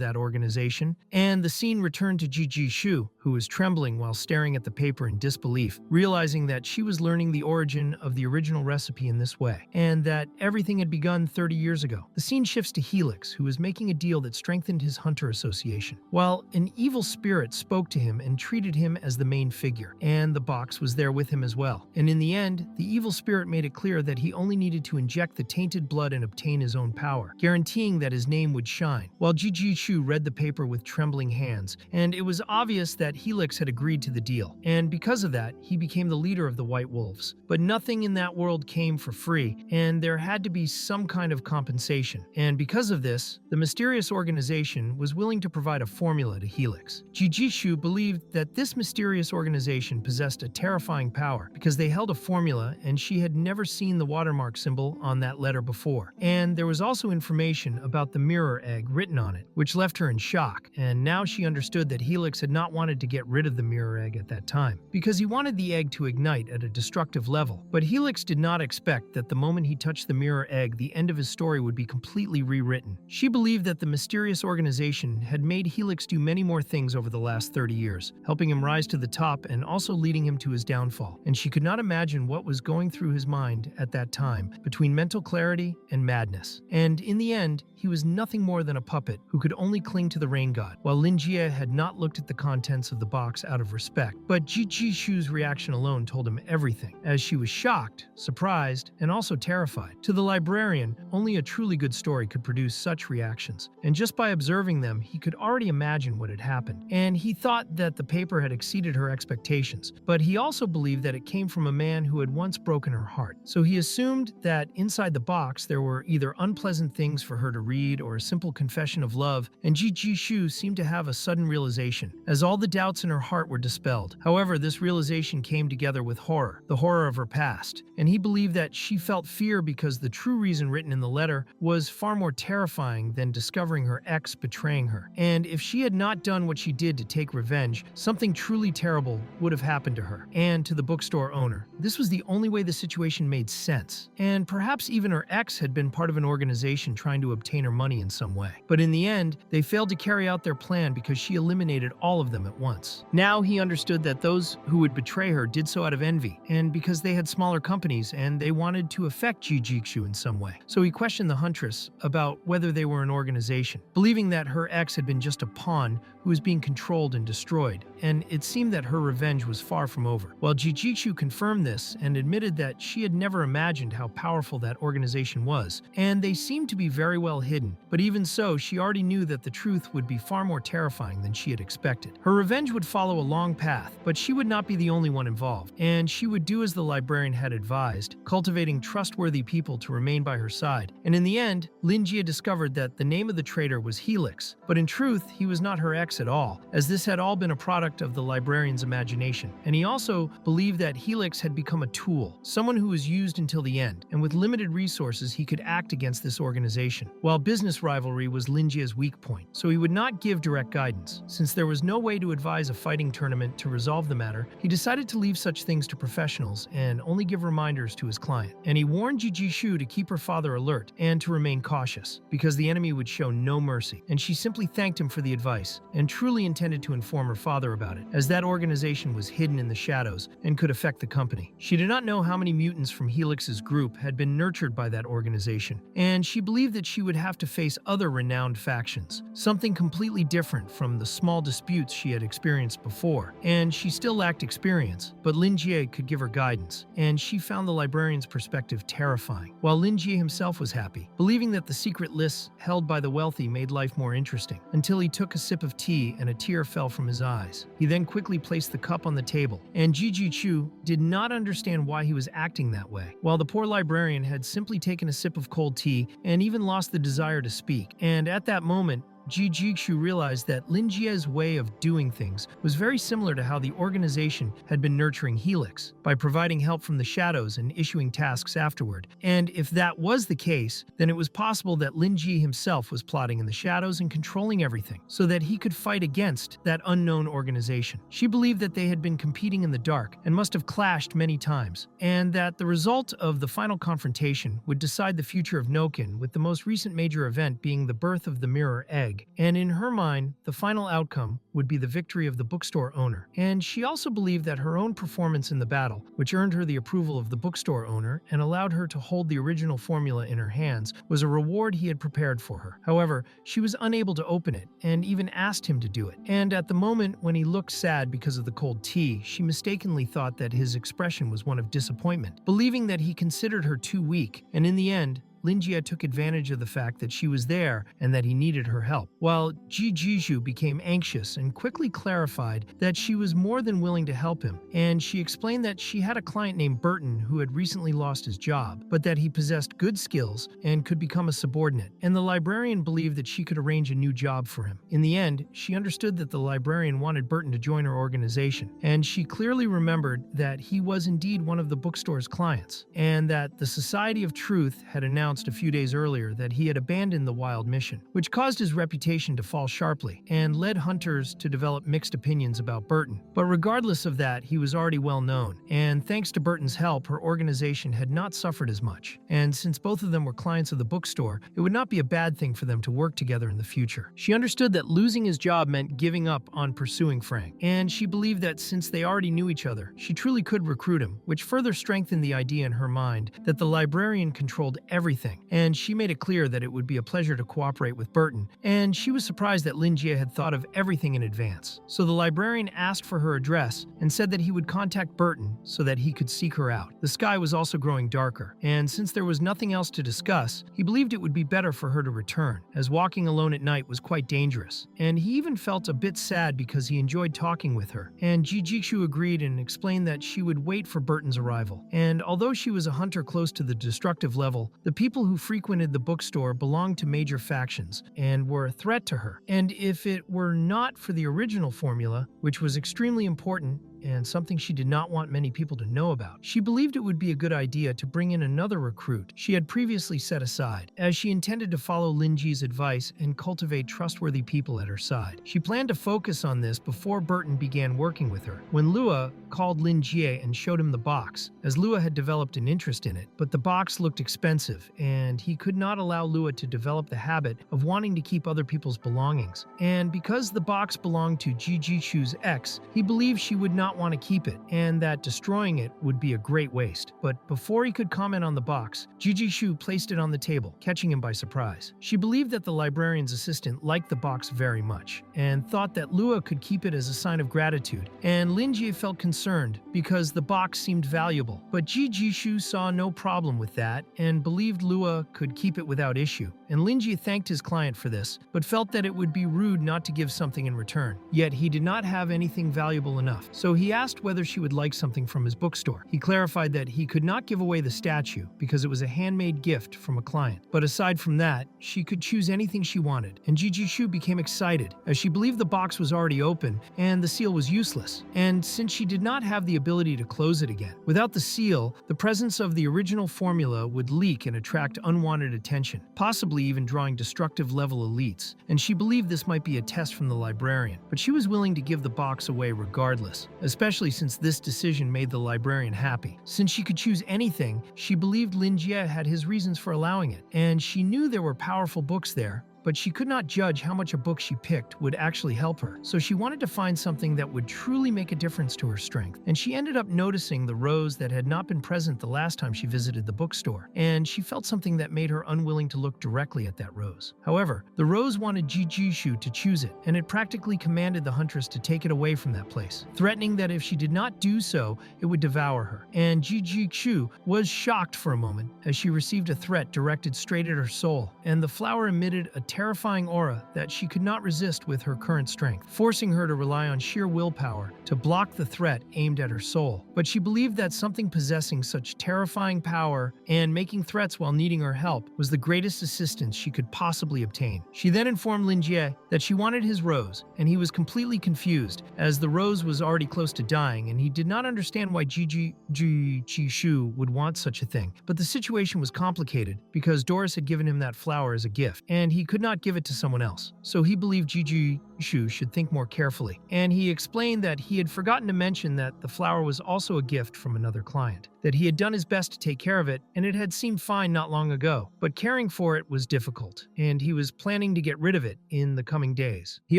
that organization. And the scene returned to Jijutsu, who was trembling while staring at the paper in disbelief, realizing that she was learning the origin of the original recipe in this way, and that everything had begun 30 years ago. The scene shifts to Helix, who was making a deal that strengthened his hunter association, while an evil spirit spoke to him and treated him as the main figure and the boss box was there with him as well. And in the end, the evil spirit made it clear that he only needed to inject the tainted blood and obtain his own power, guaranteeing that his name would shine. While Jijishu read the paper with trembling hands, and it was obvious that Helix had agreed to the deal. And because of that, he became the leader of the White Wolves. But nothing in that world came for free, and there had to be some kind of compensation. And because of this, the mysterious organization was willing to provide a formula to Helix. Jijishu believed that this mysterious organization possessed a terrifying power because they held a formula and she had never seen the watermark symbol on that letter before. And there was also information about the mirror egg written on it, which left her in shock. And now she understood that Helix had not wanted to get rid of the mirror egg at that time, because he wanted the egg to ignite at a destructive level. But Helix did not expect that the moment he touched the mirror egg, the end of his story would be completely rewritten. She believed that the mysterious organization had made Helix do many more things over the last 30 years, helping him rise to the top and also leading him to his downfall. And she could not imagine what was going through his mind at that time, between mental clarity and madness. And in the end, he was nothing more than a puppet who could only cling to the rain god, while Lingi had not looked at the contents of the box out of respect. But Jijishu's reaction alone told him everything, as she was shocked, surprised, and also terrified. To the librarian, only a truly good story could produce such reactions, and just by observing them, he could already imagine what had happened. And he thought that the paper had exceeded her expectations, but he also believed that it came from a man who had once broken her heart. So he assumed that inside the box there were either unpleasant things for her to read or a simple confession of love, and Jijishu seemed to have a sudden realization, as all the doubts in her heart were dispelled. However, this realization came together with horror, the horror of her past, and he believed that she felt fear because the true reason written in the letter was far more terrifying than discovering her ex betraying her. And if she had not done what she did to take revenge, something truly terrible would have happened to her and to the bookstore owner. This was the only way the situation made sense. And perhaps even her ex had been part of an organization trying to obtain her money in some way. But in the end, they failed to carry out their plan because she eliminated all of them at once. Now he understood that those who would betray her did so out of envy, and because they had smaller companies and they wanted to affect Jijishu in some way. So he questioned the huntress about whether they were an organization, believing that her ex had been just a pawn who was being controlled and destroyed, and it seemed that her revenge was far from over. While Jijishu confirmed this and admitted that she had never imagined how powerful that organization was, and they seemed to be very well hidden, but even so, she already knew that the truth would be far more terrifying than she had expected. Her revenge would follow a long path, but she would not be the only one involved, and she would do as the librarian had advised, cultivating trustworthy people to remain by her side. And in the end, Lingi discovered that the name of the traitor was Helix, but in truth, he was not her ex at all, as this had all been a product of the librarian's imagination. And he also believed that Helix had become a tool, someone who was used until the end, and with limited resources, he could act against this organization, while business rivalry was Lingi's weak point, so he would not give direct guidance. Since there was no way to advise a fighting tournament to resolve the matter, he decided to leave such things to professionals and only give reminders to his client. And he warned Jijishu to keep her father alert and to remain cautious, because the enemy would show no mercy. And she simply thanked him for the advice, and truly intended to inform her father about it, as that organization was hidden in the shadows and could affect the company. She did not know how many mutants from Helix's group had been nurtured by that organization, and she believed that she would have to face other renowned factions, something completely different from the small disputes she had experienced before. And she still lacked experience, but Lingi could give her guidance, and she found the librarian's perspective terrifying, while Lingi himself was happy, believing that the secret lists held by the wealthy made life more interesting, until he took a sip of tea and a tear fell from his eyes. He then quickly placed the cup on the table, and Jijishu did not understand why he was acting that way, while the poor librarian had simply taken a sip of cold tea and even lost the desire to speak. And at that moment, Jijishu realized that Lingi's way of doing things was very similar to how the organization had been nurturing Helix, by providing help from the shadows and issuing tasks afterward. And if that was the case, then it was possible that Lingi himself was plotting in the shadows and controlling everything, so that he could fight against that unknown organization. She believed that they had been competing in the dark and must have clashed many times, and that the result of the final confrontation would decide the future of Noken, with the most recent major event being the birth of the Mirror Egg, Egg, and in her mind, the final outcome would be the victory of the bookstore owner. And she also believed that her own performance in the battle, which earned her the approval of the bookstore owner and allowed her to hold the original formula in her hands, was a reward he had prepared for her. However, she was unable to open it and even asked him to do it. And at the moment when he looked sad because of the cold tea, she mistakenly thought that his expression was one of disappointment, believing that he considered her too weak, and in the end, Lingi took advantage of the fact that she was there and that he needed her help, while Jijiju became anxious and quickly clarified that she was more than willing to help him, and she explained that she had a client named Burton who had recently lost his job, but that he possessed good skills and could become a subordinate, and the librarian believed that she could arrange a new job for him. In the end, she understood that the librarian wanted Burton to join her organization, and she clearly remembered that he was indeed one of the bookstore's clients, and that the Society of Truth had announced a few days earlier that he had abandoned the wild mission, which caused his reputation to fall sharply and led hunters to develop mixed opinions about Burton. But regardless of that, he was already well known, and thanks to Burton's help, her organization had not suffered as much. And since both of them were clients of the bookstore, it would not be a bad thing for them to work together in the future. She understood that losing his job meant giving up on pursuing Frank, and she believed that since they already knew each other, she truly could recruit him, which further strengthened the idea in her mind that the librarian controlled everything, and she made it clear that it would be a pleasure to cooperate with Burton, and she was surprised that Lingi had thought of everything in advance. So the librarian asked for her address and said that he would contact Burton so that he could seek her out. The sky was also growing darker, and since there was nothing else to discuss, he believed it would be better for her to return, as walking alone at night was quite dangerous, and he even felt a bit sad because he enjoyed talking with her, and Jijishu agreed and explained that she would wait for Burton's arrival. And although she was a hunter close to the destructive level, the people who frequented the bookstore belonged to major factions and were a threat to her. And if it were not for the original formula, which was extremely important and something she did not want many people to know about, she believed it would be a good idea to bring in another recruit she had previously set aside, as she intended to follow Lingi's advice and cultivate trustworthy people at her side. She planned to focus on this before Burton began working with her, when Lua called Lingi and showed him the box, as Lua had developed an interest in it, but the box looked expensive, and he could not allow Lua to develop the habit of wanting to keep other people's belongings. And because the box belonged to Jijishu's ex, he believed she would not want to keep it, and that destroying it would be a great waste. But before he could comment on the box, Jijishu placed it on the table, catching him by surprise. She believed that the librarian's assistant liked the box very much, and thought that Lua could keep it as a sign of gratitude, and Lingi felt concerned because the box seemed valuable. But Jijishu saw no problem with that, and believed Lua could keep it without issue. And Lingi thanked his client for this, but felt that it would be rude not to give something in return. Yet he did not have anything valuable enough, so he asked whether she would like something from his bookstore. He clarified that he could not give away the statue because it was a handmade gift from a client. But aside from that, she could choose anything she wanted, and Jijishu became excited, as she believed the box was already open and the seal was useless. And since she did not have the ability to close it again, without the seal, the presence of the original formula would leak and attract unwanted attention, possibly even drawing destructive level elites, and she believed this might be a test from the librarian. But she was willing to give the box away regardless, especially since this decision made the librarian happy. Since she could choose anything, she believed Lingi had his reasons for allowing it, and she knew there were powerful books there, but she could not judge how much a book she picked would actually help her, so she wanted to find something that would truly make a difference to her strength. And she ended up noticing the rose that had not been present the last time she visited the bookstore, and she felt something that made her unwilling to look directly at that rose. However, the rose wanted Jijishu to choose it, and it practically commanded the huntress to take it away from that place, threatening that if she did not do so, it would devour her. And Jijishu was shocked for a moment as she received a threat directed straight at her soul, and the flower emitted a terrifying aura that she could not resist with her current strength, forcing her to rely on sheer willpower to block the threat aimed at her soul. But she believed that something possessing such terrifying power and making threats while needing her help was the greatest assistance she could possibly obtain. She then informed Lingi that she wanted his rose, and he was completely confused, as the rose was already close to dying, and he did not understand why Jijishu would want such a thing. But the situation was complicated because Doris had given him that flower as a gift, and he could not give it to someone else, so he believed Jijishu should think more carefully. And he explained that he had forgotten to mention that the flower was also a gift from another client. that he had done his best to take care of it, and it had seemed fine not long ago. But caring for it was difficult, and he was planning to get rid of it in the coming days. He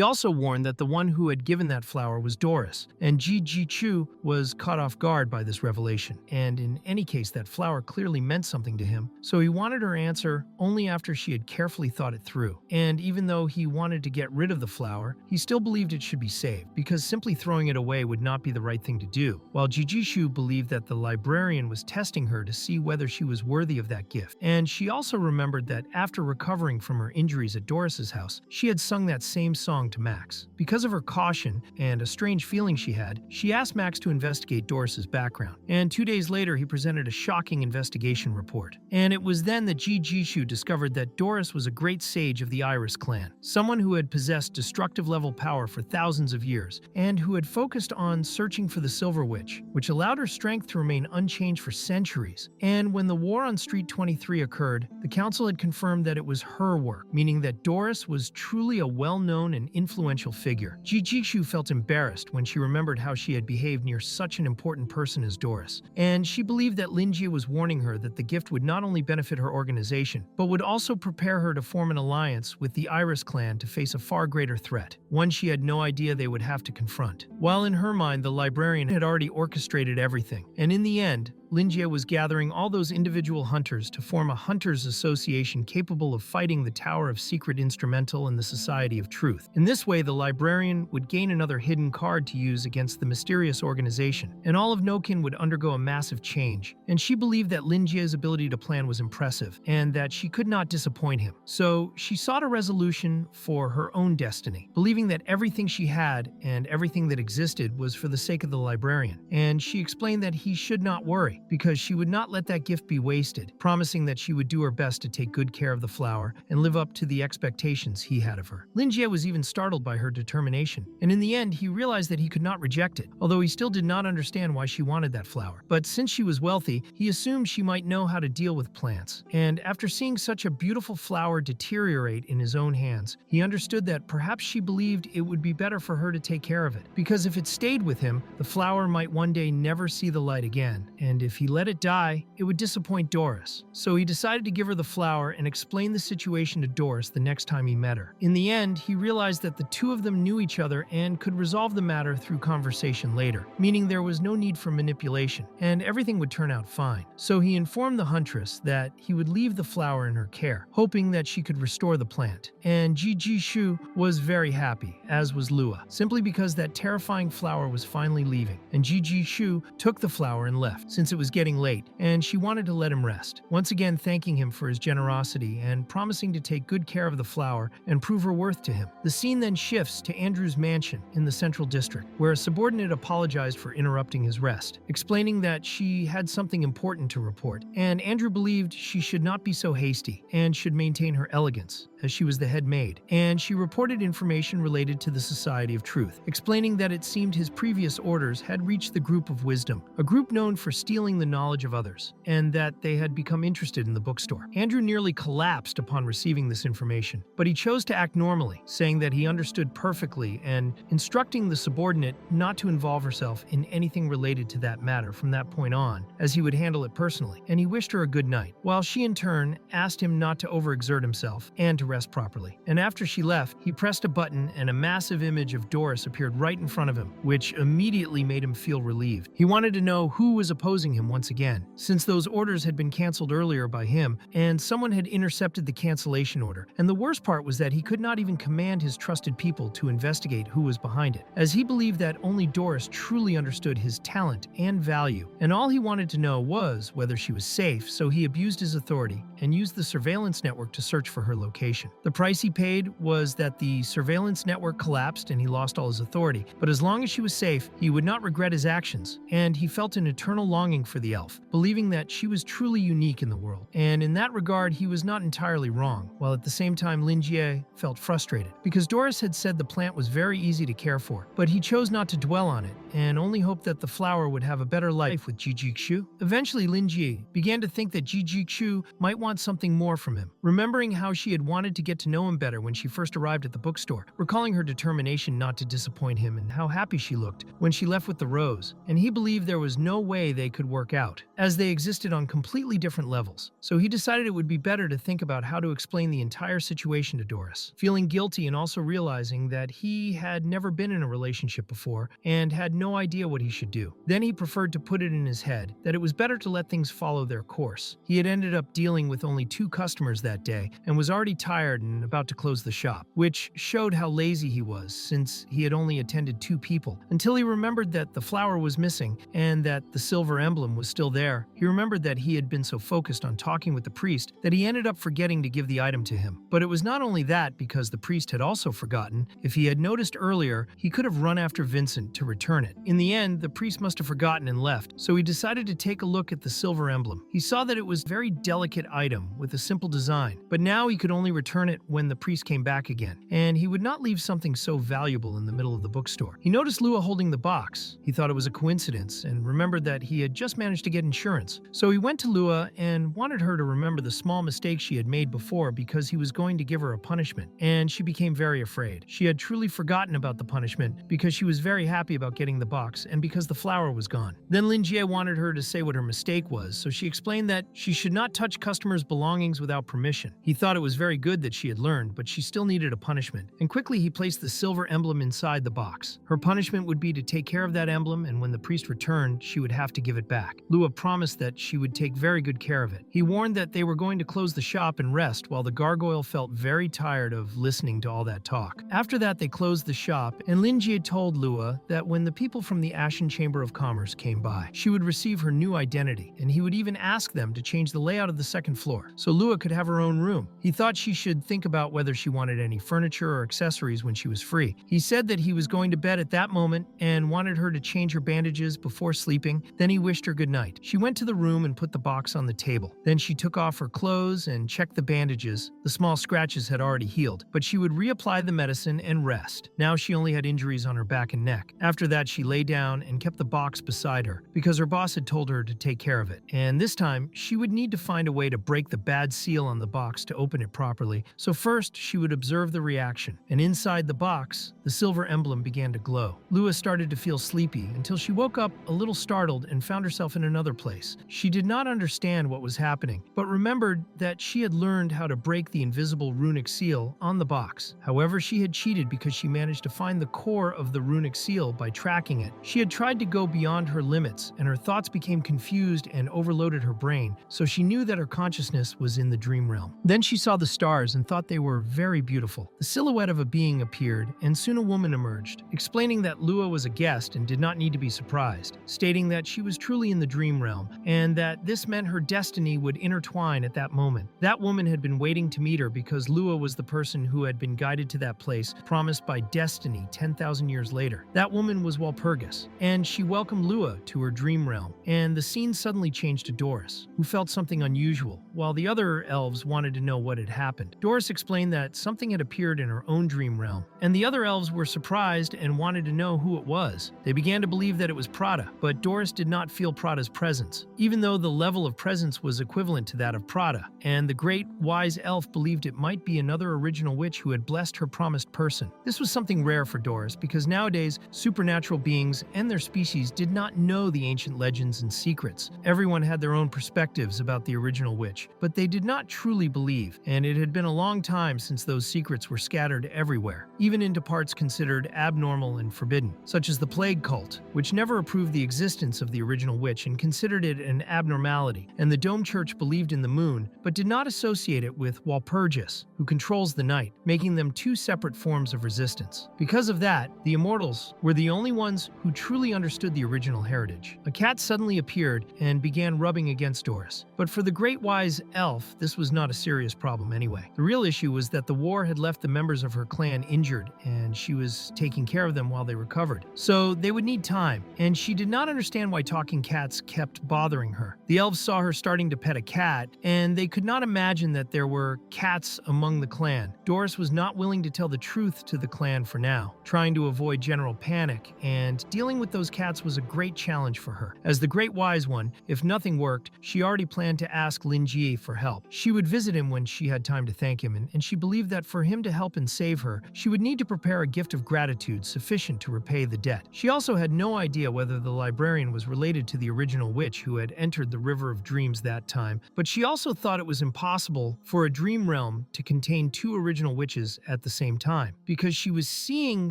also warned that the one who had given that flower was Doris, and Ji-Ji-Chu was caught off guard by this revelation, and in any case that flower clearly meant something to him, so he wanted her answer only after she had carefully thought it through. And even though he wanted to get rid of the flower, he still believed it should be saved, because simply throwing it away would not be the right thing to do, while Ji-Ji-Chu believed that the librarian was testing her to see whether she was worthy of that gift. And she also remembered that after recovering from her injuries at Doris's house, she had sung that same song to Max. Because of her caution and a strange feeling she had, she asked Max to investigate Doris's background, and 2 days later he presented a shocking investigation report. And it was then that Ji-Ji-Chu discovered that Doris was a great sage of the Iris clan, someone who had possessed destructive level power for thousands of years, and who had focused on searching for the Silver Witch, which allowed her strength to remain unchanged for centuries. And when the war on Street 23 occurred, the council had confirmed that it was her work, meaning that Doris was truly a well-known and influential figure. Ji-Ji-Chu felt embarrassed when she remembered how she had behaved near such an important person as Doris, and she believed that Lingi was warning her that the gift would not only benefit her organization, but would also prepare her to form an alliance with the Iris clan to face a far greater threat, one she had no idea they would have to confront. While in her mind, the librarian had already orchestrated everything, and in the end, Lingi was gathering all those individual hunters to form a hunters association capable of fighting the Tower of Secret Instrumental and the Society of Truth. In this way, the librarian would gain another hidden card to use against the mysterious organization, and all of Nokin would undergo a massive change. And she believed that Lingi's ability to plan was impressive, and that she could not disappoint him. So she sought a resolution for her own destiny, believing that everything she had and everything that existed was for the sake of the librarian. And she explained that he should not worry, because she would not let that gift be wasted, promising that she would do her best to take good care of the flower and live up to the expectations he had of her. Lingi was even startled by her determination, and in the end he realized that he could not reject it, although he still did not understand why she wanted that flower. But since she was wealthy, he assumed she might know how to deal with plants, and after seeing such a beautiful flower deteriorate in his own hands, he understood that perhaps she believed it would be better for her to take care of it, because if it stayed with him, the flower might one day never see the light again, and if he let it die, it would disappoint Doris. So he decided to give her the flower and explain the situation to Doris the next time he met her. In the end, he realized that the two of them knew each other and could resolve the matter through conversation later, meaning there was no need for manipulation, and everything would turn out fine. So he informed the huntress that he would leave the flower in her care, hoping that she could restore the plant. And Ji-Ji-Chu was very happy, as was Lua, simply because that terrifying flower was finally leaving, and Ji-Ji-Chu took the flower and left, since it was getting late, and she wanted to let him rest, once again thanking him for his generosity and promising to take good care of the flower and prove her worth to him. The scene then shifts to Andrew's mansion in the Central District, where a subordinate apologized for interrupting his rest, explaining that she had something important to report, and Andrew believed she should not be so hasty and should maintain her elegance, as she was the head maid, and she reported information related to the Society of Truth, explaining that it seemed his previous orders had reached the Group of Wisdom, a group known for stealing the knowledge of others, and that they had become interested in the bookstore. Andrew nearly collapsed upon receiving this information, but he chose to act normally, saying that he understood perfectly and instructing the subordinate not to involve herself in anything related to that matter from that point on, as he would handle it personally, and he wished her a good night, while she in turn asked him not to overexert himself and to rest properly. And after she left, he pressed a button and a massive image of Doris appeared right in front of him, which immediately made him feel relieved. He wanted to know who was opposing him once again, since those orders had been canceled earlier by him, and someone had intercepted the cancellation order. And the worst part was that he could not even command his trusted people to investigate who was behind it, as he believed that only Doris truly understood his talent and value, and all he wanted to know was whether she was safe, so he abused his authority and used the surveillance network to search for her location. The price he paid was that the surveillance network collapsed and he lost all his authority, but as long as she was safe, he would not regret his actions, and he felt an eternal longing for the elf, believing that she was truly unique in the world. And in that regard, he was not entirely wrong, while at the same time Lingi felt frustrated, because Doris had said the plant was very easy to care for, but he chose not to dwell on it, and only hoped that the flower would have a better life with Ji-Ji-Chu. Eventually, Lingi began to think that Ji-Ji-Chu might want something more from him, remembering how she had wanted wanted to get to know him better when she first arrived at the bookstore, recalling her determination not to disappoint him and how happy she looked when she left with the rose, and he believed there was no way they could work out, as they existed on completely different levels. So he decided it would be better to think about how to explain the entire situation to Doris, feeling guilty and also realizing that he had never been in a relationship before and had no idea what he should do. Then he preferred to put it in his head that it was better to let things follow their course. He had ended up dealing with only 2 customers that day and was already tired and about to close the shop, which showed how lazy he was since he had only attended 2 people, until he remembered that the flower was missing and that the silver emblem was still there. He remembered that he had been so focused on talking with the priest that he ended up forgetting to give the item to him. But it was not only that, because the priest had also forgotten. If he had noticed earlier, he could have run after Vincent to return it. In the end, the priest must have forgotten and left, so he decided to take a look at the silver emblem. He saw that it was a very delicate item with a simple design, but now he could only return it when the priest came back again, and he would not leave something so valuable in the middle of the bookstore. He noticed Lua holding the box. He thought it was a coincidence and remembered that he had just managed to get insurance. So he went to Lua and wanted her to remember the small mistake she had made before because he was going to give her a punishment, and she became very afraid. She had truly forgotten about the punishment because she was very happy about getting the box and because the flower was gone. Then Lingi wanted her to say what her mistake was, so she explained that she should not touch customers' belongings without permission. He thought it was very good that she had learned, but she still needed a punishment, and quickly he placed the silver emblem inside the box. Her punishment would be to take care of that emblem, and when the priest returned, she would have to give it back. Lua promised that she would take very good care of it. He warned that they were going to close the shop and rest while the gargoyle felt very tired of listening to all that talk. After that, they closed the shop, and Lingi had told Lua that when the people from the Ashen Chamber of Commerce came by, she would receive her new identity, and he would even ask them to change the layout of the second floor so Lua could have her own room. He thought she should think about whether she wanted any furniture or accessories when she was free. He said that he was going to bed at that moment and wanted her to change her bandages before sleeping. Then he wished her good night. She went to the room and put the box on the table. Then she took off her clothes and checked the bandages. The small scratches had already healed, but she would reapply the medicine and rest. Now she only had injuries on her back and neck. After that, she lay down and kept the box beside her because her boss had told her to take care of it. And this time, she would need to find a way to break the bad seal on the box to open it properly. So first, she would observe the reaction. And inside the box, the silver emblem began to glow. Lua started to feel sleepy until she woke up a little startled and found herself in another place. She did not understand what was happening, but remembered that she had learned how to break the invisible runic seal on the box. However, she had cheated because she managed to find the core of the runic seal by tracking it. She had tried to go beyond her limits, and her thoughts became confused and overloaded her brain, so she knew that her consciousness was in the dream realm. Then she saw the stars and thought they were very beautiful. The silhouette of a being appeared, and soon a woman emerged, explaining that Lua was a guest and did not need to be surprised, stating that she was truly in the dream realm, and that this meant her destiny would intertwine at that moment. That woman had been waiting to meet her because Lua was the person who had been guided to that place, promised by destiny 10,000 years later. That woman was Walpurgis, and she welcomed Lua to her dream realm, and the scene suddenly changed to Doris, who felt something unusual, while the other elves wanted to know what had happened. Doris explained that something had appeared in her own dream realm, and the other elves were surprised and wanted to know who it was. They began to believe that it was Prada, but Doris did not feel Prada's presence, even though the level of presence was equivalent to that of Prada, and the great wise elf believed it might be another original witch who had blessed her promised person. This was something rare for Doris because nowadays supernatural beings and their species did not know the ancient legends and secrets. Everyone had their own perspectives about the original witch, but they did not truly believe, and it had been a long time since those secrets were scattered everywhere, even into parts considered abnormal and forbidden, such as the plague cult, which never approved the existence of the original witch and considered it an abnormality, and the Dome Church believed in the moon, but did not associate it with Walpurgis, who controls the night, making them two separate forms of resistance. Because of that, the Immortals were the only ones who truly understood the original heritage. A cat suddenly appeared and began rubbing against Doris. But for the great wise elf, this was not a serious problem anyway. The real issue was that the war had left the members of her clan injured, and she was taking care of them while they recovered. So they would need time, and she did not understand why talking cats kept bothering her. The elves saw her starting to pet a cat, and they could not imagine that there were cats among the clan. Doris was not willing to tell the truth to the clan for now, trying to avoid general panic, and dealing with those cats was a great challenge for her. As the Great Wise One, if nothing worked, she already planned to ask Lingi for help. She would visit him when she had time to thank him, and she believed that for him to help and save her, she would need to prepare a gift of gratitude sufficient to repay the debt. She also had no idea whether the librarian was related to the original witch who had entered the River of Dreams that time, but she also thought it was impossible for a dream realm to contain two original witches at the same time, because she was seeing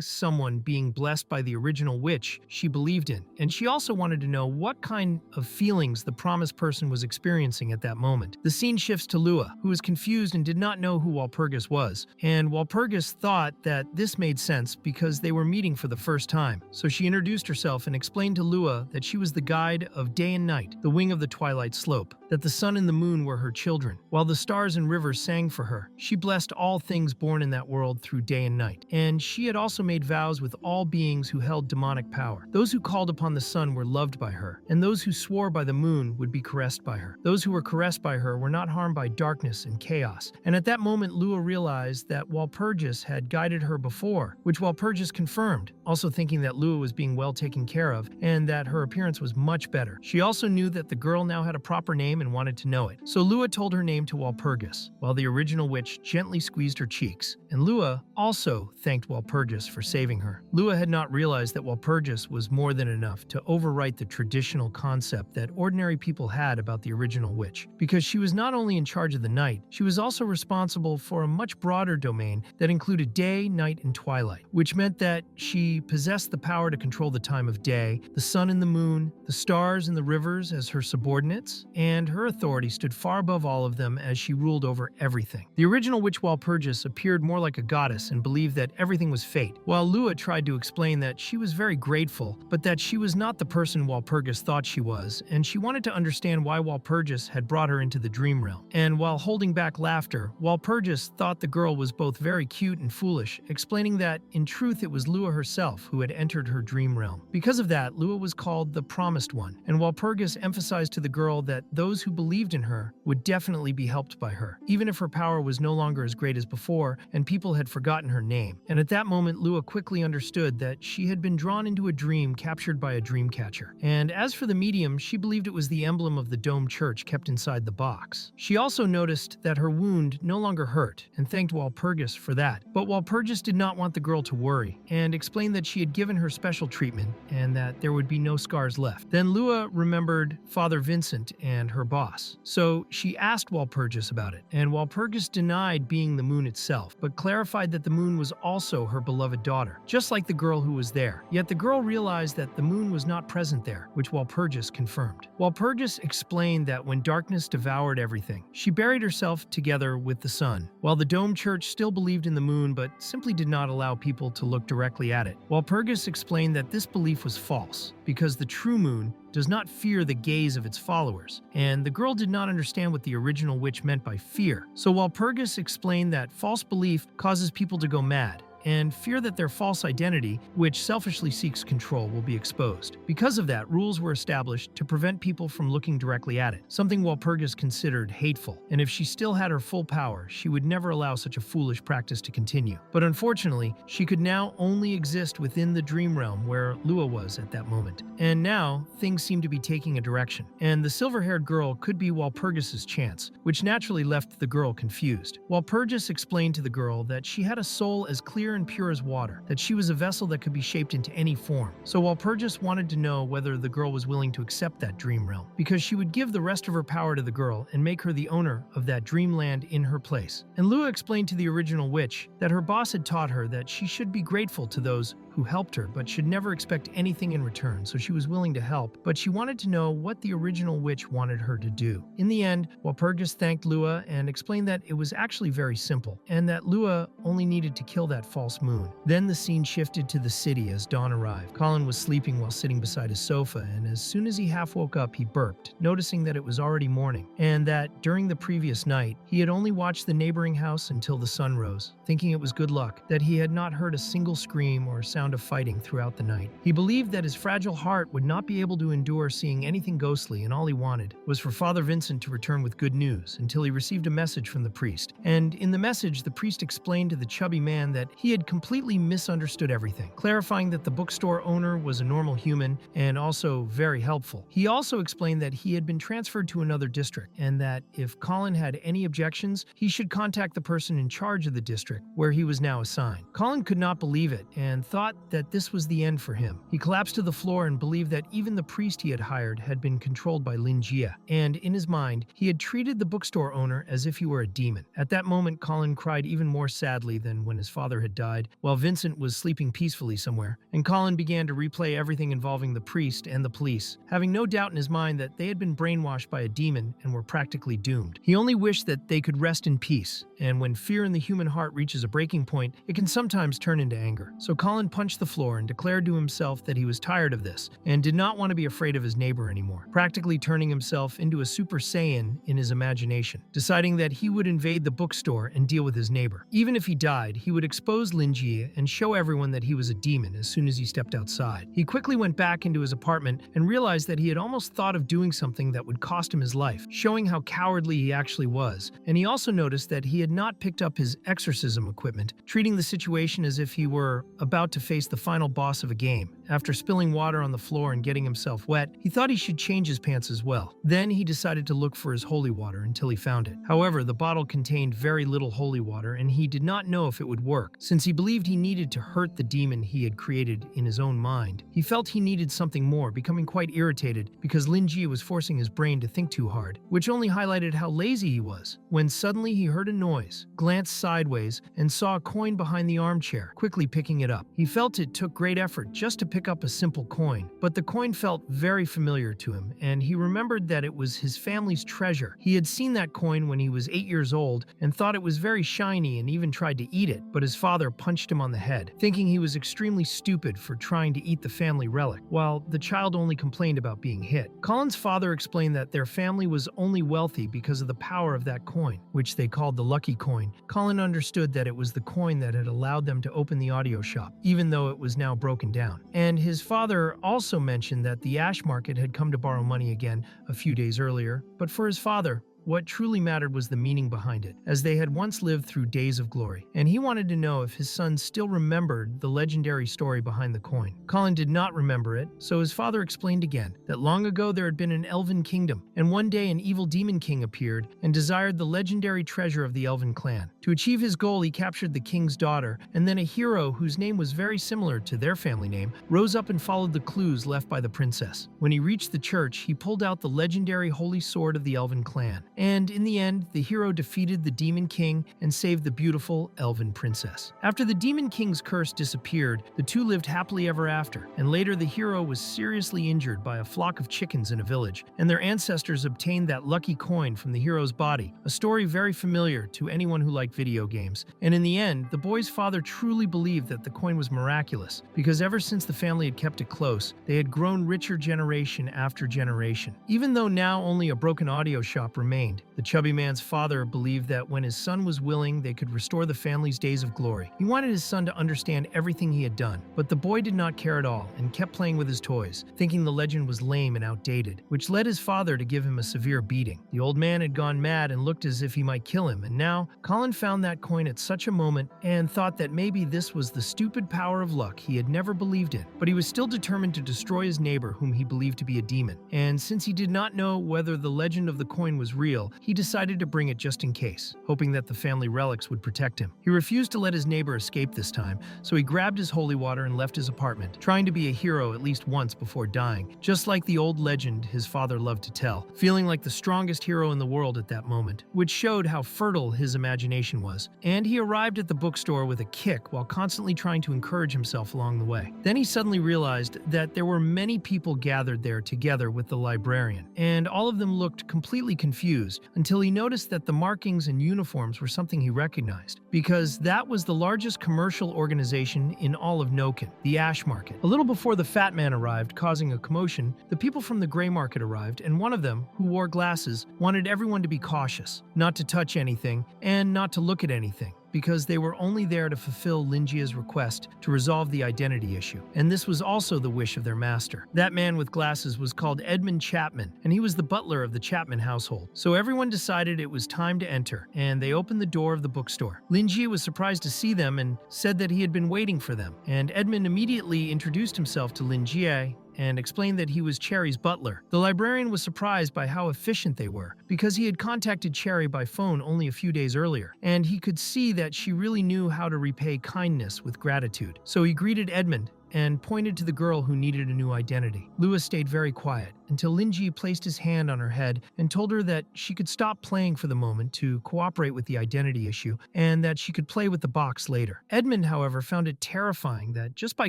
someone being blessed by the original witch she believed in, and she also wanted to know what kind of feelings the promised person was experiencing at that moment. The scene shifts to Lua, who was confused and did not know who Walpurgis was, and Walpurgis thought that this made sense because they were meeting for the first time. So she introduced herself and explained to Lua that she was the guide of day and night, the wing of the twilight slope, that the sun and the moon were her children, while the stars and rivers sang for her. She blessed all things born in that world through day and night, and she had also made vows with all beings who held demonic power. Those who called upon the sun were loved by her, and those who swore by the moon would be caressed by her. Those who were caressed by her were not harmed by darkness and chaos. And at that moment, Lua realized that Walpurgis had guided her before, which Walpurgis confirmed, also thinking that Lua was being well taken care of and that her appearance was much better. She also knew that the girl now had a proper name and wanted to know it. So Lua told her name to Walpurgis, while the original witch gently squeezed her cheeks. And Lua also thanked Walpurgis for saving her. Lua had not realized that Walpurgis was more than enough to overwrite the traditional concept that ordinary people had about the original witch, because she was not only in charge of the night, she was also responsible for a much broader domain that included day, night, and twilight, which meant that she possessed the power to control the time of day, the sun and the moon, the stars and the rivers as her subordinates, and her authority stood far above all of them as she ruled over everything. The original witch Walpurgis appeared more like a goddess and believed that everything was fate, while Lua tried to explain that she was very grateful, but that she was not the person Walpurgis thought she was, and she wanted to understand why Walpurgis had brought her into the dream realm. And while holding back laughter, Walpurgis thought the girl was both very cute and foolish, explaining that in truth it was Lua herself who had entered her dream realm. Because of that, Lua was called the Promised One, and Walpurgis emphasized to the girl that those who believed in her would definitely be helped by her, even if her power was no longer as great as before and people had forgotten her name. And at that moment, Lua quickly understood that she had been drawn into a dream captured by a dream catcher. And as for the medium, she believed it was the emblem of the dome church kept inside the box. She also noticed that her wound no longer hurt and thanked Walpurgis for that. But Walpurgis did not want the girl to worry and explained that she had given her special treatment and that there would be no scars left. Then Lua remembered Father Vincent and her boss. So she asked Walpurgis about it, and Walpurgis denied being the moon itself, but clarified that the moon was also her beloved daughter, just like the girl who was there. Yet the girl realized that the moon was not present there, which Walpurgis confirmed. Walpurgis explained that when darkness devoured everything, she buried herself together with the sun, while the dome church still believed in the moon but simply did not allow people to look directly at it. Walpurgis explained that this belief was false, because the true moon does not fear the gaze of its followers, and the girl did not understand what the original witch meant by fear. So Walpurgis explained that false belief causes people to go mad, and fear that their false identity, which selfishly seeks control, will be exposed. Because of that, rules were established to prevent people from looking directly at it, something Walpurgis considered hateful, and if she still had her full power, she would never allow such a foolish practice to continue. But unfortunately, she could now only exist within the dream realm where Lua was at that moment. And now, things seemed to be taking a direction, and the silver-haired girl could be Walpurgis's chance, which naturally left the girl confused. Walpurgis explained to the girl that she had a soul as clear and pure as water, that she was a vessel that could be shaped into any form. So Walpurgis wanted to know whether the girl was willing to accept that dream realm, because she would give the rest of her power to the girl and make her the owner of that dreamland in her place. And Lua explained to the original witch that her boss had taught her that she should be grateful to those who helped her, but should never expect anything in return, so she was willing to help, but she wanted to know what the original witch wanted her to do. In the end, Walpurgis thanked Lua and explained that it was actually very simple, and that Lua only needed to kill that false moon. Then the scene shifted to the city as dawn arrived. Colin was sleeping while sitting beside his sofa, and as soon as he half woke up, he burped, noticing that it was already morning, and that during the previous night, he had only watched the neighboring house until the sun rose, thinking it was good luck, that he had not heard a single scream or sound of fighting throughout the night. He believed that his fragile heart would not be able to endure seeing anything ghostly, and all he wanted was for Father Vincent to return with good news, until he received a message from the priest. And in the message, the priest explained to the chubby man that he he had completely misunderstood everything, clarifying that the bookstore owner was a normal human and also very helpful. He also explained that he had been transferred to another district and that if Colin had any objections, he should contact the person in charge of the district where he was now assigned. Colin could not believe it and thought that this was the end for him. He collapsed to the floor and believed that even the priest he had hired had been controlled by Lingi, and in his mind, he had treated the bookstore owner as if he were a demon. At that moment, Colin cried even more sadly than when his father had died, while Vincent was sleeping peacefully somewhere, and Colin began to replay everything involving the priest and the police, having no doubt in his mind that they had been brainwashed by a demon and were practically doomed. He only wished that they could rest in peace, and when fear in the human heart reaches a breaking point, it can sometimes turn into anger. So Colin punched the floor and declared to himself that he was tired of this and did not want to be afraid of his neighbor anymore, practically turning himself into a Super Saiyan in his imagination, deciding that he would invade the bookstore and deal with his neighbor. Even if he died, he would expose Lingi and show everyone that he was a demon as soon as he stepped outside. He quickly went back into his apartment and realized that he had almost thought of doing something that would cost him his life, showing how cowardly he actually was. And he also noticed that he had not picked up his exorcism equipment, treating the situation as if he were about to face the final boss of a game. After spilling water on the floor and getting himself wet, he thought he should change his pants as well. Then he decided to look for his holy water until he found it. However, the bottle contained very little holy water and he did not know if it would work, since he believed he needed to hurt the demon he had created in his own mind. He felt he needed something more, becoming quite irritated because Lingi was forcing his brain to think too hard, which only highlighted how lazy he was, when suddenly he heard a noise, glanced sideways, and saw a coin behind the armchair, quickly picking it up. He felt it took great effort just to pick up a simple coin, but the coin felt very familiar to him, and he remembered that it was his family's treasure. He had seen that coin when he was 8 years old and thought it was very shiny and even tried to eat it, but his father punched him on the head, thinking he was extremely stupid for trying to eat the family relic, while the child only complained about being hit. Colin's father explained that their family was only wealthy because of the power of that coin, which they called the lucky coin. Colin understood that it was the coin that had allowed them to open the audio shop, even though it was now broken down. And his father also mentioned that the Ash Market had come to borrow money again a few days earlier, but for his father, what truly mattered was the meaning behind it, as they had once lived through days of glory, and he wanted to know if his son still remembered the legendary story behind the coin. Colin did not remember it, so his father explained again that long ago there had been an elven kingdom, and one day an evil demon king appeared and desired the legendary treasure of the elven clan. To achieve his goal, he captured the king's daughter, and then a hero whose name was very similar to their family name rose up and followed the clues left by the princess. When he reached the church, he pulled out the legendary holy sword of the elven clan. And in the end, the hero defeated the Demon King and saved the beautiful elven princess. After the Demon King's curse disappeared, the two lived happily ever after, and later the hero was seriously injured by a flock of chickens in a village, and their ancestors obtained that lucky coin from the hero's body, a story very familiar to anyone who liked video games. And in the end, the boy's father truly believed that the coin was miraculous, because ever since the family had kept it close, they had grown richer generation after generation. Even though now only a broken audio shop remained, the chubby man's father believed that when his son was willing, they could restore the family's days of glory. He wanted his son to understand everything he had done, but the boy did not care at all and kept playing with his toys, thinking the legend was lame and outdated, which led his father to give him a severe beating. The old man had gone mad and looked as if he might kill him, and now Colin found that coin at such a moment and thought that maybe this was the stupid power of luck he had never believed in. But he was still determined to destroy his neighbor, whom he believed to be a demon, and since he did not know whether the legend of the coin was real, he decided to bring it just in case, hoping that the family relics would protect him. He refused to let his neighbor escape this time, so he grabbed his holy water and left his apartment, trying to be a hero at least once before dying, just like the old legend his father loved to tell, feeling like the strongest hero in the world at that moment, which showed how fertile his imagination was. And he arrived at the bookstore with a kick while constantly trying to encourage himself along the way. Then he suddenly realized that there were many people gathered there together with the librarian, and all of them looked completely confused until he noticed that the markings and uniforms were something he recognized, because that was the largest commercial organization in all of Noken, the Ash Market. A little before the fat man arrived, causing a commotion, the people from the gray market arrived, and one of them, who wore glasses, wanted everyone to be cautious, not to touch anything, and not to look at anything. because they were only there to fulfill Lingia's request to resolve the identity issue, and this was also the wish of their master. That man with glasses was called Edmund Chapman, and he was the butler of the Chapman household. So everyone decided it was time to enter, and they opened the door of the bookstore. Lingi was surprised to see them and said that he had been waiting for them, and Edmund immediately introduced himself to Lingi and explained that he was Cherry's butler. The librarian was surprised by how efficient they were, because he had contacted Cherry by phone only a few days earlier, and he could see that she really knew how to repay kindness with gratitude. So he greeted Edmund and pointed to the girl who needed a new identity. Lua stayed very quiet until Lingi placed his hand on her head and told her that she could stop playing for the moment to cooperate with the identity issue and that she could play with the box later. Edmund, however, found it terrifying that just by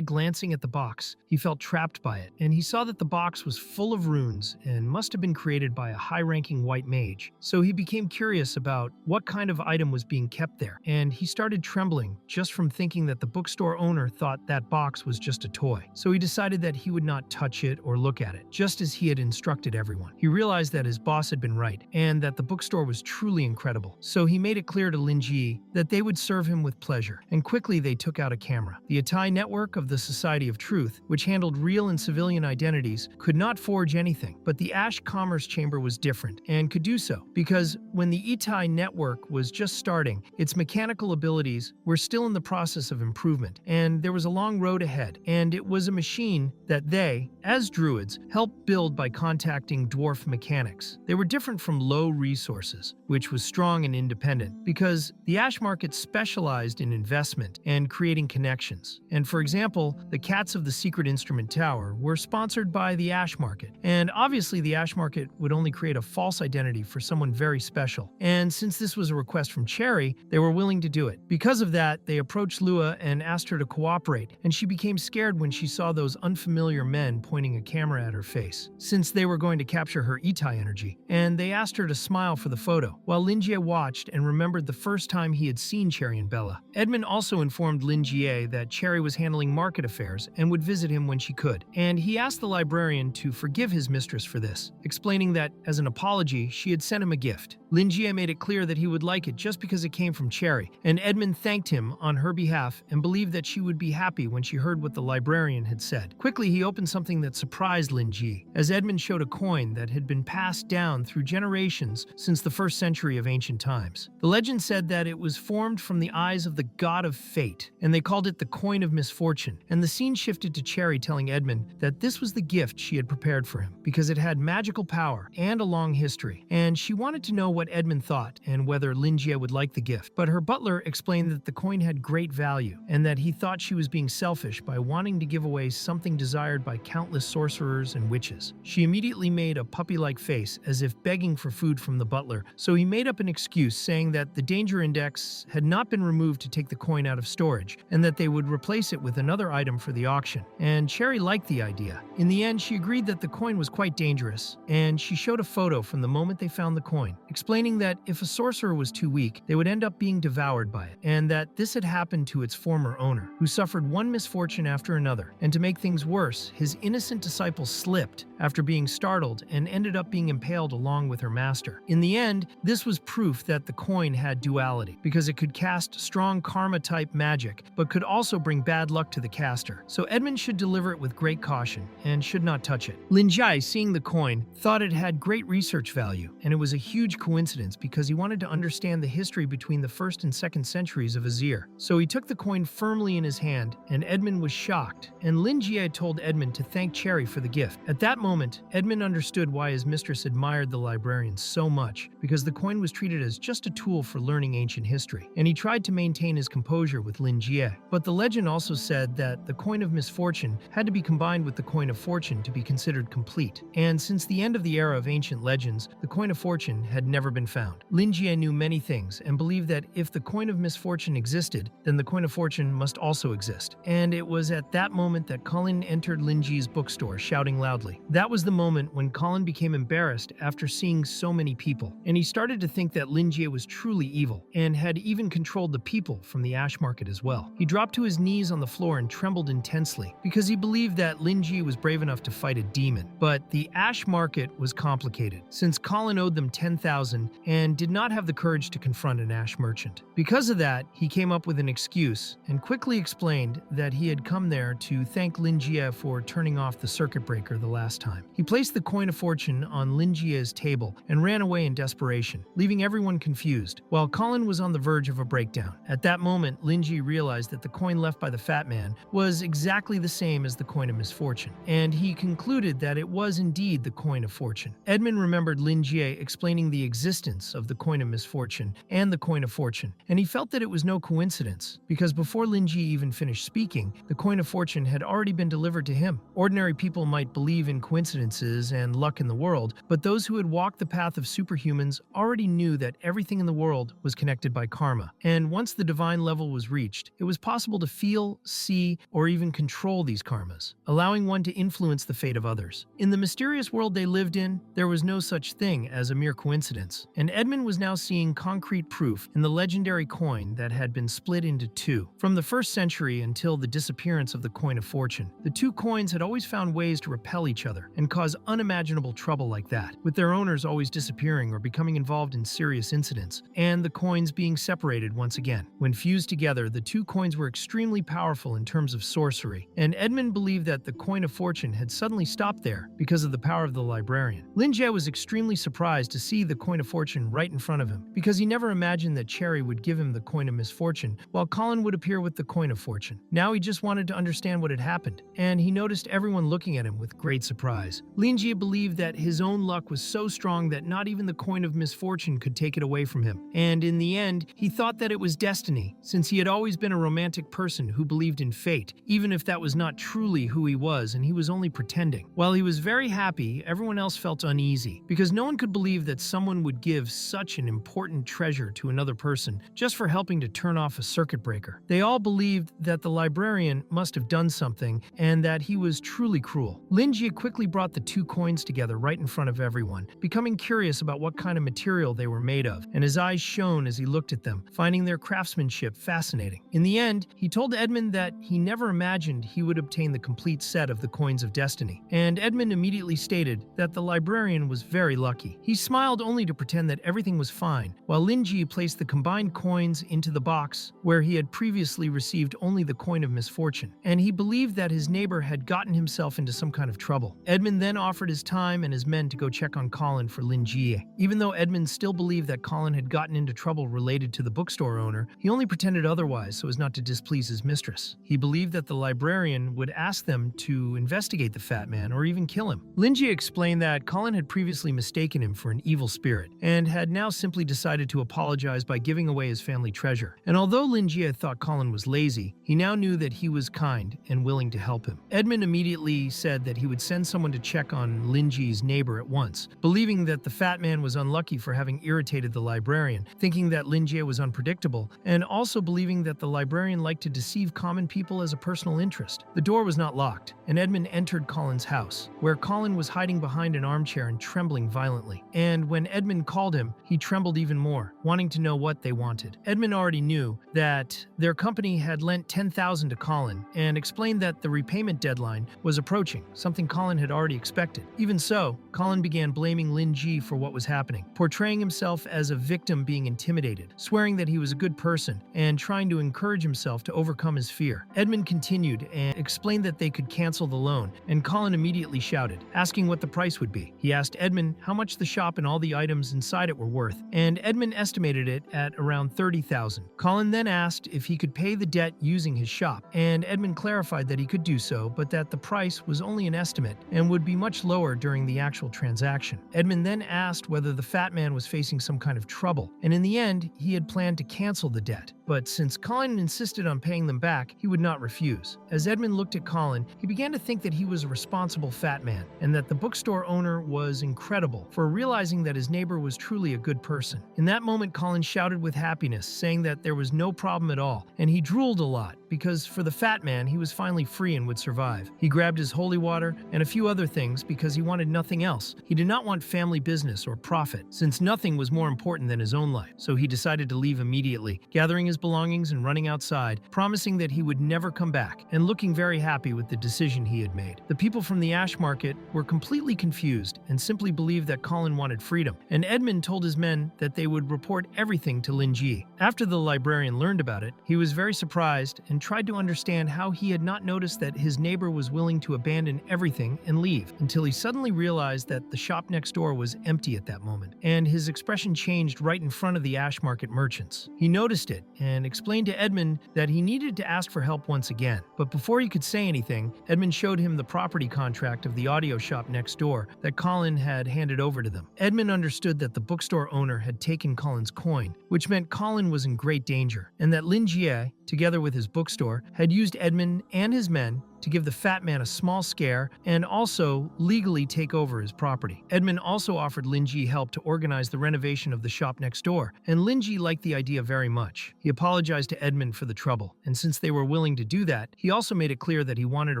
glancing at the box, he felt trapped by it, and he saw that the box was full of runes and must have been created by a high-ranking white mage. So he became curious about what kind of item was being kept there, and he started trembling just from thinking that the bookstore owner thought that box was just a toy. So he decided that he would not touch it or look at it, just as he had instructed everyone. He realized that his boss had been right, and that the bookstore was truly incredible. So he made it clear to Lingi that they would serve him with pleasure, and quickly they took out a camera. The Itai network of the Society of Truth, which handled real and civilian identities, could not forge anything, but the Ash Commerce Chamber was different, and could do so, because when the Itai network was just starting, its mechanical abilities were still in the process of improvement, and there was a long road ahead, and it was a machine that they, as druids, helped build by contacting dwarf mechanics. They were different from low resources, which was strong and independent, because the Ash market specialized in investment and creating connections. And for example, the Cats of the Secret Instrument Tower were sponsored by the Ash market, and obviously the Ash market would only create a false identity for someone very special. And since this was a request from Cherry, they were willing to do it. Because of that, they approached Lua and asked her to cooperate, and she became scared when she saw those unfamiliar men pointing a camera at her face, since they were going to capture her Itai energy, and they asked her to smile for the photo, while Lingi watched and remembered the first time he had seen Cherry and Bella. Edmund also informed Lingi that Cherry was handling market affairs and would visit him when she could, and he asked the librarian to forgive his mistress for this, explaining that, as an apology, she had sent him a gift. Lingi made it clear that he would like it just because it came from Cherry, and Edmund thanked him on her behalf and believed that she would be happy when she heard what the librarian had said. Quickly, he opened something that surprised Lingi, as Edmund showed a coin that had been passed down through generations since the 1st century of ancient times. The legend said that it was formed from the eyes of the god of fate, and they called it the coin of misfortune, and the scene shifted to Cherry telling Edmund that this was the gift she had prepared for him, because it had magical power and a long history, and she wanted to know what Edmund thought and whether Lingi would like the gift. But her butler explained that the coin had great value, and that he thought she was being selfish by wanting to give away something desired by countless sorcerers and witches. She immediately made a puppy-like face as if begging for food from the butler, so he made up an excuse saying that the danger index had not been removed to take the coin out of storage, and that they would replace it with another item for the auction. And Cherry liked the idea. In the end, she agreed that the coin was quite dangerous, and she showed a photo from the moment they found the coin, explaining that if a sorcerer was too weak, they would end up being devoured by it, and that this had happened to its former owner, who suffered one misfortune after another. And to make things worse, his innocent disciple slipped after being startled and ended up being impaled along with her master. In the end, this was proof that the coin had duality, because it could cast strong karma-type magic, but could also bring bad luck to the caster. So Edmund should deliver it with great caution, and should not touch it. Lingi, seeing the coin, thought it had great research value, and it was a huge coincidence because he wanted to understand the history between the 1st and 2nd centuries of Azir. So he took the coin firmly in his hand, and Edmund was shocked, and Lingi told Edmund to thank Cherry for the gift. At that moment, Edmund understood why his mistress admired the librarian so much, because the coin was treated as just a tool for learning ancient history, and he tried to maintain his composure with Lingi. But the legend also said that the coin of misfortune had to be combined with the coin of fortune to be considered complete, and since the end of the era of ancient legends, the coin of fortune had never been found. Lingi knew many things and believed that if the coin of misfortune existed, then the coin of fortune must also exist. And it was at that moment that Colin entered Lingi's bookstore, shouting loudly. That That was the moment when Colin became embarrassed after seeing so many people, and he started to think that Lingi was truly evil, and had even controlled the people from the ash market as well. He dropped to his knees on the floor and trembled intensely, because he believed that Lingi was brave enough to fight a demon. But the ash market was complicated, since Colin owed them 10,000 and did not have the courage to confront an ash merchant. Because of that, he came up with an excuse and quickly explained that he had come there to thank Lingi for turning off the circuit breaker the last time. He placed the coin of fortune on Lingi's table and ran away in desperation, leaving everyone confused, while Colin was on the verge of a breakdown. At that moment, Lingi realized that the coin left by the fat man was exactly the same as the coin of misfortune, and he concluded that it was indeed the coin of fortune. Edmund remembered Lingi explaining the existence of the coin of misfortune and the coin of fortune, and he felt that it was no coincidence, because before Lingi even finished speaking, the coin of fortune had already been delivered to him. Ordinary people might believe in coincidences and luck in the world, but those who had walked the path of superhumans already knew that everything in the world was connected by karma, and once the divine level was reached, it was possible to feel, see, or even control these karmas, allowing one to influence the fate of others. In the mysterious world they lived in, there was no such thing as a mere coincidence, and Edmund was now seeing concrete proof in the legendary coin that had been split into two. From the 1st century until the disappearance of the coin of fortune, the two coins had always found ways to repel each other and cause unimaginable trouble like that, with their owners always disappearing or becoming involved in serious incidents, and the coins being separated once again. When fused together, the two coins were extremely powerful in terms of sorcery, and Edmund believed that the coin of fortune had suddenly stopped there because of the power of the librarian. Lingi was extremely surprised to see the coin of fortune right in front of him, because he never imagined that Cherry would give him the coin of misfortune, while Colin would appear with the coin of fortune. Now he just wanted to understand what had happened, and he noticed everyone looking at him with great surprise. Lingi believed that his own luck was so strong that not even the coin of misfortune could take it away from him, and in the end, he thought that it was destiny, since he had always been a romantic person who believed in fate, even if that was not truly who he was and he was only pretending. While he was very happy, everyone else felt uneasy, because no one could believe that someone would give such an important treasure to another person just for helping to turn off a circuit breaker. They all believed that the librarian must have done something and that he was truly cruel. Lingi quickly brought the two coins together right in front of everyone, becoming curious about what kind of material they were made of, and his eyes shone as he looked at them, finding their craftsmanship fascinating. In the end, he told Edmund that he never imagined he would obtain the complete set of the coins of destiny, and Edmund immediately stated that the librarian was very lucky. He smiled only to pretend that everything was fine, while Lingi placed the combined coins into the box where he had previously received only the coin of misfortune, and he believed that his neighbor had gotten himself into some kind of trouble. Edmund then offered his time and his men to go check on Colin for Lingi. Even though Edmund still believed that Colin had gotten into trouble related to the bookstore owner, he only pretended otherwise so as not to displease his mistress. He believed that the librarian would ask them to investigate the fat man or even kill him. Lingi explained that Colin had previously mistaken him for an evil spirit and had now simply decided to apologize by giving away his family treasure. And although Lingi had thought Colin was lazy, he now knew that he was kind and willing to help him. Edmund immediately said that he would send someone to check on Lingi's neighbor at once, believing that the fat man was unlucky for having irritated the librarian, thinking that Lingi was unpredictable, and also believing that the librarian liked to deceive common people as a personal interest. The door was not locked, and Edmund entered Colin's house, where Colin was hiding behind an armchair and trembling violently. And when Edmund called him, he trembled even more, wanting to know what they wanted. Edmund already knew that their company had lent 10,000 to Colin and explained that the repayment deadline was approaching, something Colin had already expected. Even so, Colin began blaming Lingi for what was happening, portraying himself as a victim being intimidated, swearing that he was a good person, and trying to encourage himself to overcome his fear. Edmund continued and explained that they could cancel the loan, and Colin immediately shouted, asking what the price would be. He asked Edmund how much the shop and all the items inside it were worth, and Edmund estimated it at around 30,000. Colin then asked if he could pay the debt using his shop, and Edmund clarified that he could do so, but that the price was only an estimate and would be much lower during the actual transaction. Edmund then asked whether the fat man was facing some kind of trouble, and in the end, he had planned to cancel the debt. But since Colin insisted on paying them back, he would not refuse. As Edmund looked at Colin, he began to think that he was a responsible fat man, and that the bookstore owner was incredible for realizing that his neighbor was truly a good person. In that moment, Colin shouted with happiness, saying that there was no problem at all, and he drooled a lot, because for the fat man, he was finally free and would survive. He grabbed his holy water and a few other things because he wanted nothing else. He did not want family business or profit, since nothing was more important than his own life. So he decided to leave immediately, gathering his belongings and running outside, promising that he would never come back, and looking very happy with the decision he had made. The people from the ash market were completely confused and simply believed that Colin wanted freedom, and Edmund told his men that they would report everything to Lingi. After the librarian learned about it, he was very surprised and tried to understand how he had not noticed that his neighbor was willing to abandon everything and leave, until he suddenly realized that the shop next door was empty at that moment, and his expression changed right in front of the ash market merchants. He noticed it and explained to Edmund that he needed to ask for help once again. But before he could say anything, Edmund showed him the property contract of the audio shop next door that Colin had handed over to them. Edmund understood that the bookstore owner had taken Colin's coin, which meant Colin was in great danger, and that Lingi, together with his bookstore, had used Edmund and his men to give the fat man a small scare and also legally take over his property. Edmund also offered Lingi help to organize the renovation of the shop next door, and Lingi liked the idea very much. He apologized to Edmund for the trouble, and since they were willing to do that, he also made it clear that he wanted a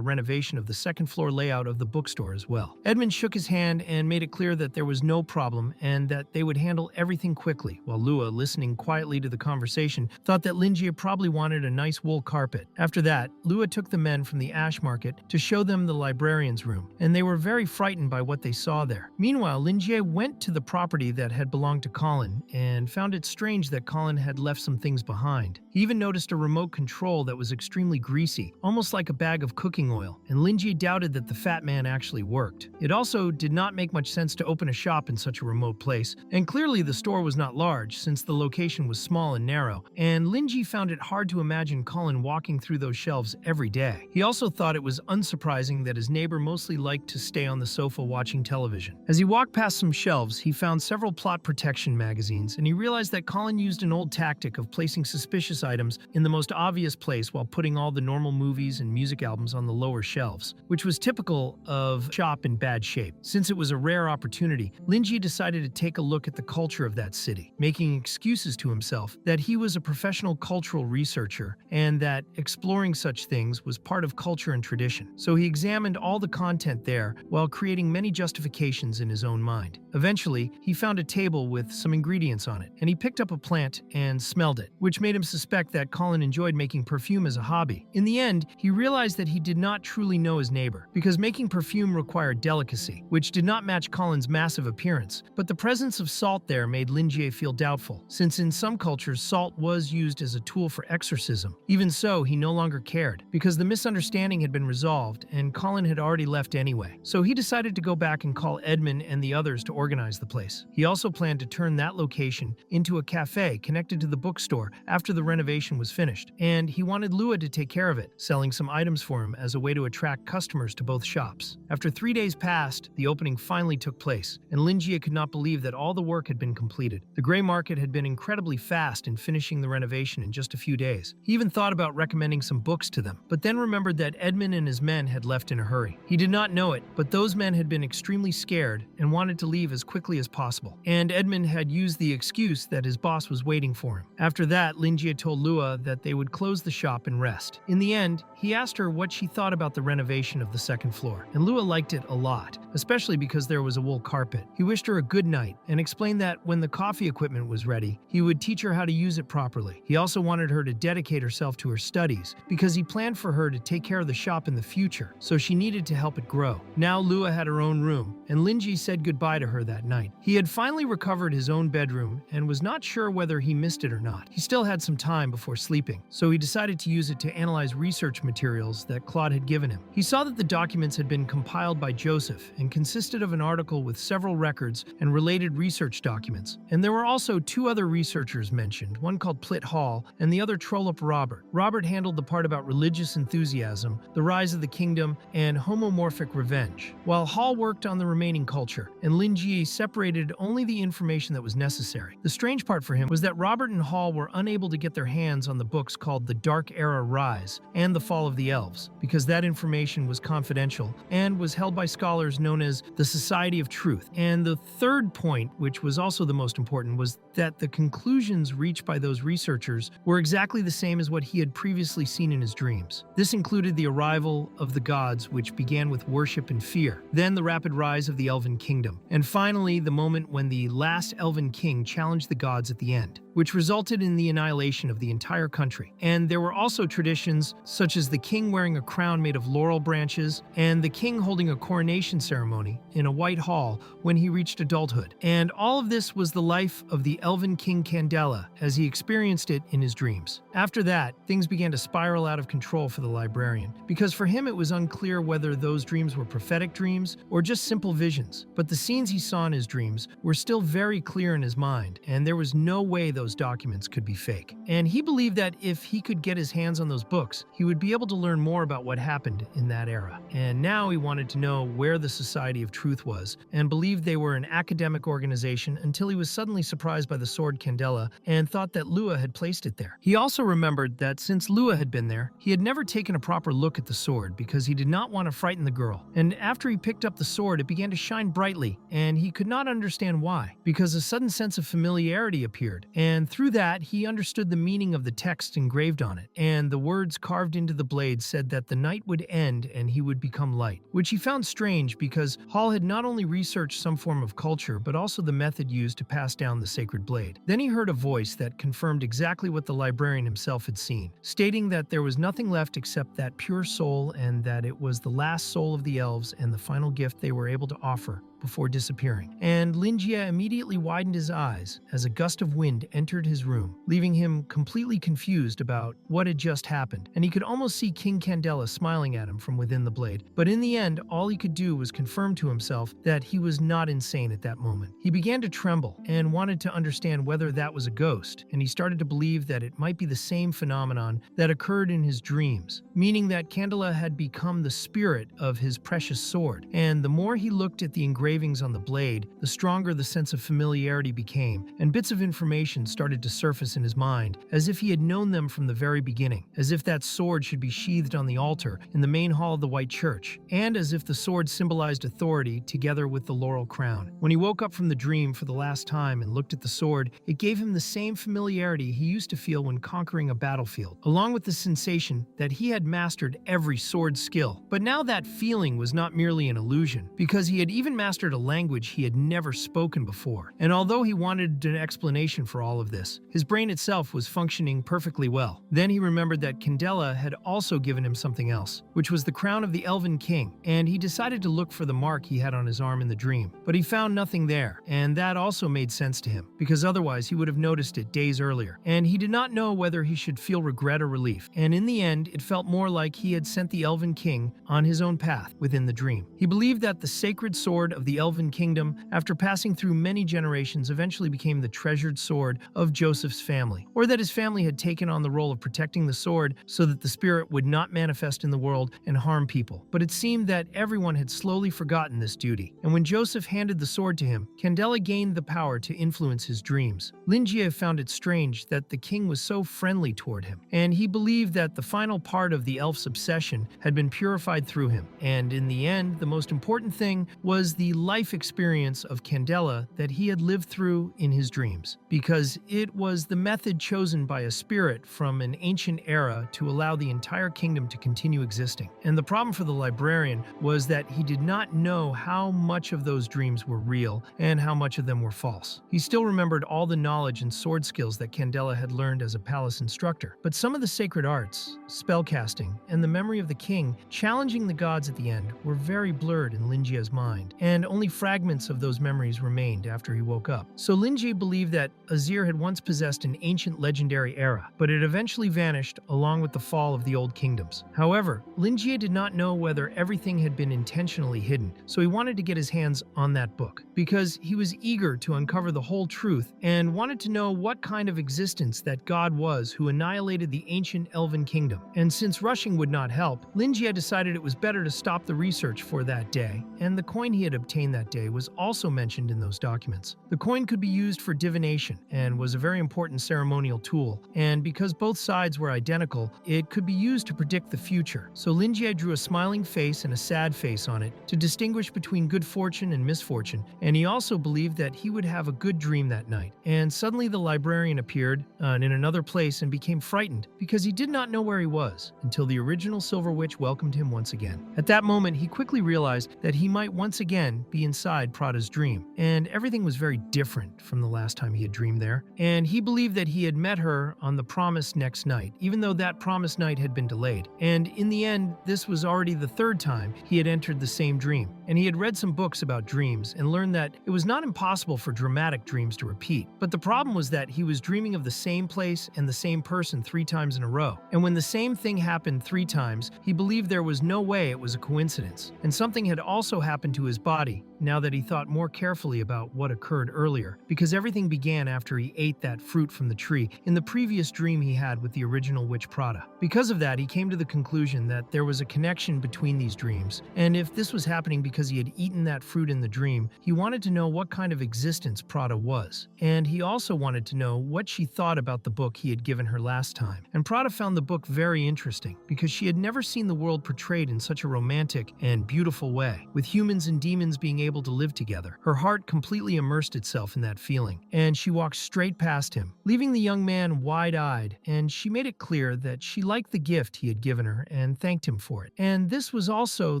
renovation of the second floor layout of the bookstore as well. Edmund shook his hand and made it clear that there was no problem and that they would handle everything quickly, while Lua, listening quietly to the conversation, thought that Lingi probably wanted a nice wool carpet. After that, Lua took the men from the ash market to show them the librarian's room, and they were very frightened by what they saw there. Meanwhile, Lingi went to the property that had belonged to Colin and found it strange that Colin had left some things behind. He even noticed a remote control that was extremely greasy, almost like a bag of cooking oil, and Lingi doubted that the fat man actually worked. It also did not make much sense to open a shop in such a remote place, and clearly the store was not large since the location was small and narrow, and Lingi found it hard to imagine Colin walking through those shelves every day. He also thought it was unsurprising that his neighbor mostly liked to stay on the sofa watching television. As he walked past some shelves, he found several plot protection magazines, and he realized that Colin used an old tactic of placing suspicious items in the most obvious place while putting all the normal movies and music albums on the lower shelves, which was typical of a shop in bad shape. Since it was a rare opportunity, Lingi decided to take a look at the culture of that city, making excuses to himself that he was a professional cultural researcher and that exploring such things was part of culture and tradition. So he examined all the content there while creating many justifications in his own mind. Eventually, he found a table with some ingredients on it, and he picked up a plant and smelled it, which made him suspect that Colin enjoyed making perfume as a hobby. In the end, he realized that he did not truly know his neighbor, because making perfume required delicacy, which did not match Colin's massive appearance. But the presence of salt there made Lingi feel doubtful, since in some cultures salt was used as a tool for exorcism. Even so, he no longer cared, because the misunderstanding had been resolved and Colin had already left anyway. So he decided to go back and call Edmund and the others to organize the place. He also planned to turn that location into a cafe connected to the bookstore after the renovation was finished, and he wanted Lua to take care of it, selling some items for him as a way to attract customers to both shops. After 3 days passed, the opening finally took place, and Lingi could not believe that all the work had been completed. The gray market had been incredibly fast in finishing the renovation in just a few days. He even thought about recommending some books to them, but then remembered that Edmund and his men had left in a hurry. He did not know it, but those men had been extremely scared and wanted to leave as quickly as possible, and Edmund had used the excuse that his boss was waiting for him. After that, Lingi had told Lua that they would close the shop and rest. In the end, he asked her what she thought about the renovation of the second floor, and Lua liked it a lot, especially because there was a wool carpet. He wished her a good night and explained that when the coffee equipment was ready, he would teach her how to use it properly. He also wanted her to dedicate herself to her studies because he planned for her to take care of the shop in the future, so she needed to help it grow. Now Lua had her own room, and Lingi said goodbye to her that night. He had finally recovered his own bedroom and was not sure whether he missed it or not. He still had some time before sleeping, so he decided to use it to analyze research materials that Claude had given him. He saw that the documents had been compiled by Joseph and consisted of an article with several records and related research documents. And there were also 2 other researchers mentioned, one called Plitt Hall and the other Trollop Robert. Robert handled the part about religious enthusiasm, the rise of the kingdom, and homomorphic revenge, while Hall worked on the remaining culture, and Lingi separated only the information that was necessary. The strange part for him was that Robert and Hall were unable to get their hands on the books called The Dark Era Rise and The Fall of the Elves, because that information was confidential and was held by scholars known known as the Society of Truth. And the third point, which was also the most important, was that the conclusions reached by those researchers were exactly the same as what he had previously seen in his dreams. This included the arrival of the gods, which began with worship and fear, then the rapid rise of the Elven Kingdom, and finally the moment when the last Elven King challenged the gods at the end, which resulted in the annihilation of the entire country. And there were also traditions such as the king wearing a crown made of laurel branches and the king holding a coronation ceremony in a white hall when he reached adulthood. And all of this was the life of the Elven King Candela as he experienced it in his dreams. After that, things began to spiral out of control for the librarian, because for him it was unclear whether those dreams were prophetic dreams or just simple visions. But the scenes he saw in his dreams were still very clear in his mind, and there was no way those documents could be fake. And he believed that if he could get his hands on those books, he would be able to learn more about what happened in that era. And now he wanted to know where the Society of Truth was, and believed they were an academic organization until he was suddenly surprised by the sword Candela and thought that Lua had placed it there. He also remembered that since Lua had been there, he had never taken a proper look at the sword because he did not want to frighten the girl. And after he picked up the sword, it began to shine brightly, and he could not understand why, because a sudden sense of familiarity appeared. And through that, he understood the meaning of the text engraved on it, and the words carved into the blade said that the night would end and he would become light, which he found strange because Hall had not only researched some form of culture, but also the method used to pass down the sacred blade. Then he heard a voice that confirmed exactly what the librarian himself had seen, stating that there was nothing left except that pure soul and that it was the last soul of the elves and the final gift they were able to offer before disappearing. And Lingi immediately widened his eyes as a gust of wind entered his room, leaving him completely confused about what had just happened. And he could almost see King Candela smiling at him from within the blade. But in the end, all he could do was confirm to himself that he was not insane at that moment. He began to tremble and wanted to understand whether that was a ghost, and he started to believe that it might be the same phenomenon that occurred in his dreams, meaning that Candela had become the spirit of his precious sword. And the more he looked at the engravings on the blade, the stronger the sense of familiarity became, and bits of information started to surface in his mind, as if he had known them from the very beginning, as if that sword should be sheathed on the altar in the main hall of the White Church, and as if the sword symbolized authority together with the laurel crown. When he woke up from the dream for the last time and looked at the sword, it gave him the same familiarity he used to feel when conquering a battlefield, along with the sensation that he had mastered every sword skill. But now that feeling was not merely an illusion, because he had even mastered a language he had never spoken before. And although he wanted an explanation for all of this, his brain itself was functioning perfectly well. Then he remembered that Candela had also given him something else, which was the crown of the Elven King, and he decided to look for the mark he had on his arm in the dream. But he found nothing there, and that also made sense to him, because otherwise he would have noticed it days earlier. And he did not know whether he should feel regret or relief, and in the end, it felt more like he had sent the Elven King on his own path within the dream. He believed that the sacred sword of the Elven Kingdom, after passing through many generations, eventually became the treasured sword of Joseph's family, or that his family had taken on the role of protecting the sword so that the spirit would not manifest in the world and harm people. But it seemed that everyone had slowly forgotten this duty, and when Joseph handed the sword to him, Candela gained the power to influence his dreams. Lingi found it strange that the king was so friendly toward him, and he believed that the final part of the elf's obsession had been purified through him. And in the end, the most important thing was the life experience of Candela that he had lived through in his dreams, because it was the method chosen by a spirit from an ancient era to allow the entire kingdom to continue existing. And the problem for the librarian was that he did not know how much of those dreams were real and how much of them were false. He still remembered all the knowledge and sword skills that Candela had learned as a palace instructor, but some of the sacred arts, spellcasting, and the memory of the king challenging the gods at the end were very blurred in Lingi's mind, and only fragments of those memories remained after he woke up. So Lingi believed that Azir had once possessed an ancient legendary era, but it eventually vanished along with the fall of the old kingdoms. However, Lingi did not know whether everything had been intentionally hidden, so he wanted to get his hands on that book, because he was eager to uncover the whole truth and wanted to know what kind of existence that god was who annihilated the ancient Elven kingdom. And since rushing would not help, Lingi decided it was better to stop the research for that day, and the coin he had obtained obtained that day was also mentioned in those documents. The coin could be used for divination and was a very important ceremonial tool, and because both sides were identical, it could be used to predict the future. So Lingi drew a smiling face and a sad face on it to distinguish between good fortune and misfortune, and he also believed that he would have a good dream that night. And suddenly the librarian appeared in another place and became frightened because he did not know where he was until the original Silver Witch welcomed him once again. At that moment, he quickly realized that he might once again be inside Prada's dream, and everything was very different from the last time he had dreamed there, and he believed that he had met her on the promised next night, even though that promised night had been delayed. And in the end, this was already the third time he had entered the same dream, and he had read some books about dreams and learned that it was not impossible for dramatic dreams to repeat. But the problem was that he was dreaming of the same place and the same person 3 times in a row, and when the same thing happened 3 times, he believed there was no way it was a coincidence. And something had also happened to his body now that he thought more carefully about what occurred earlier, because everything began after he ate that fruit from the tree in the previous dream he had with the original witch Prada. Because of that, he came to the conclusion that there was a connection between these dreams, and if this was happening because he had eaten that fruit in the dream, he wanted to know what kind of existence Prada was. And he also wanted to know what she thought about the book he had given her last time. And Prada found the book very interesting because she had never seen the world portrayed in such a romantic and beautiful way, with humans and demons being able to live together. Her heart completely immersed itself in that feeling, and she walked straight past him, leaving the young man wide-eyed, and she made it clear that she liked the gift he had given her and thanked him for it. And this was also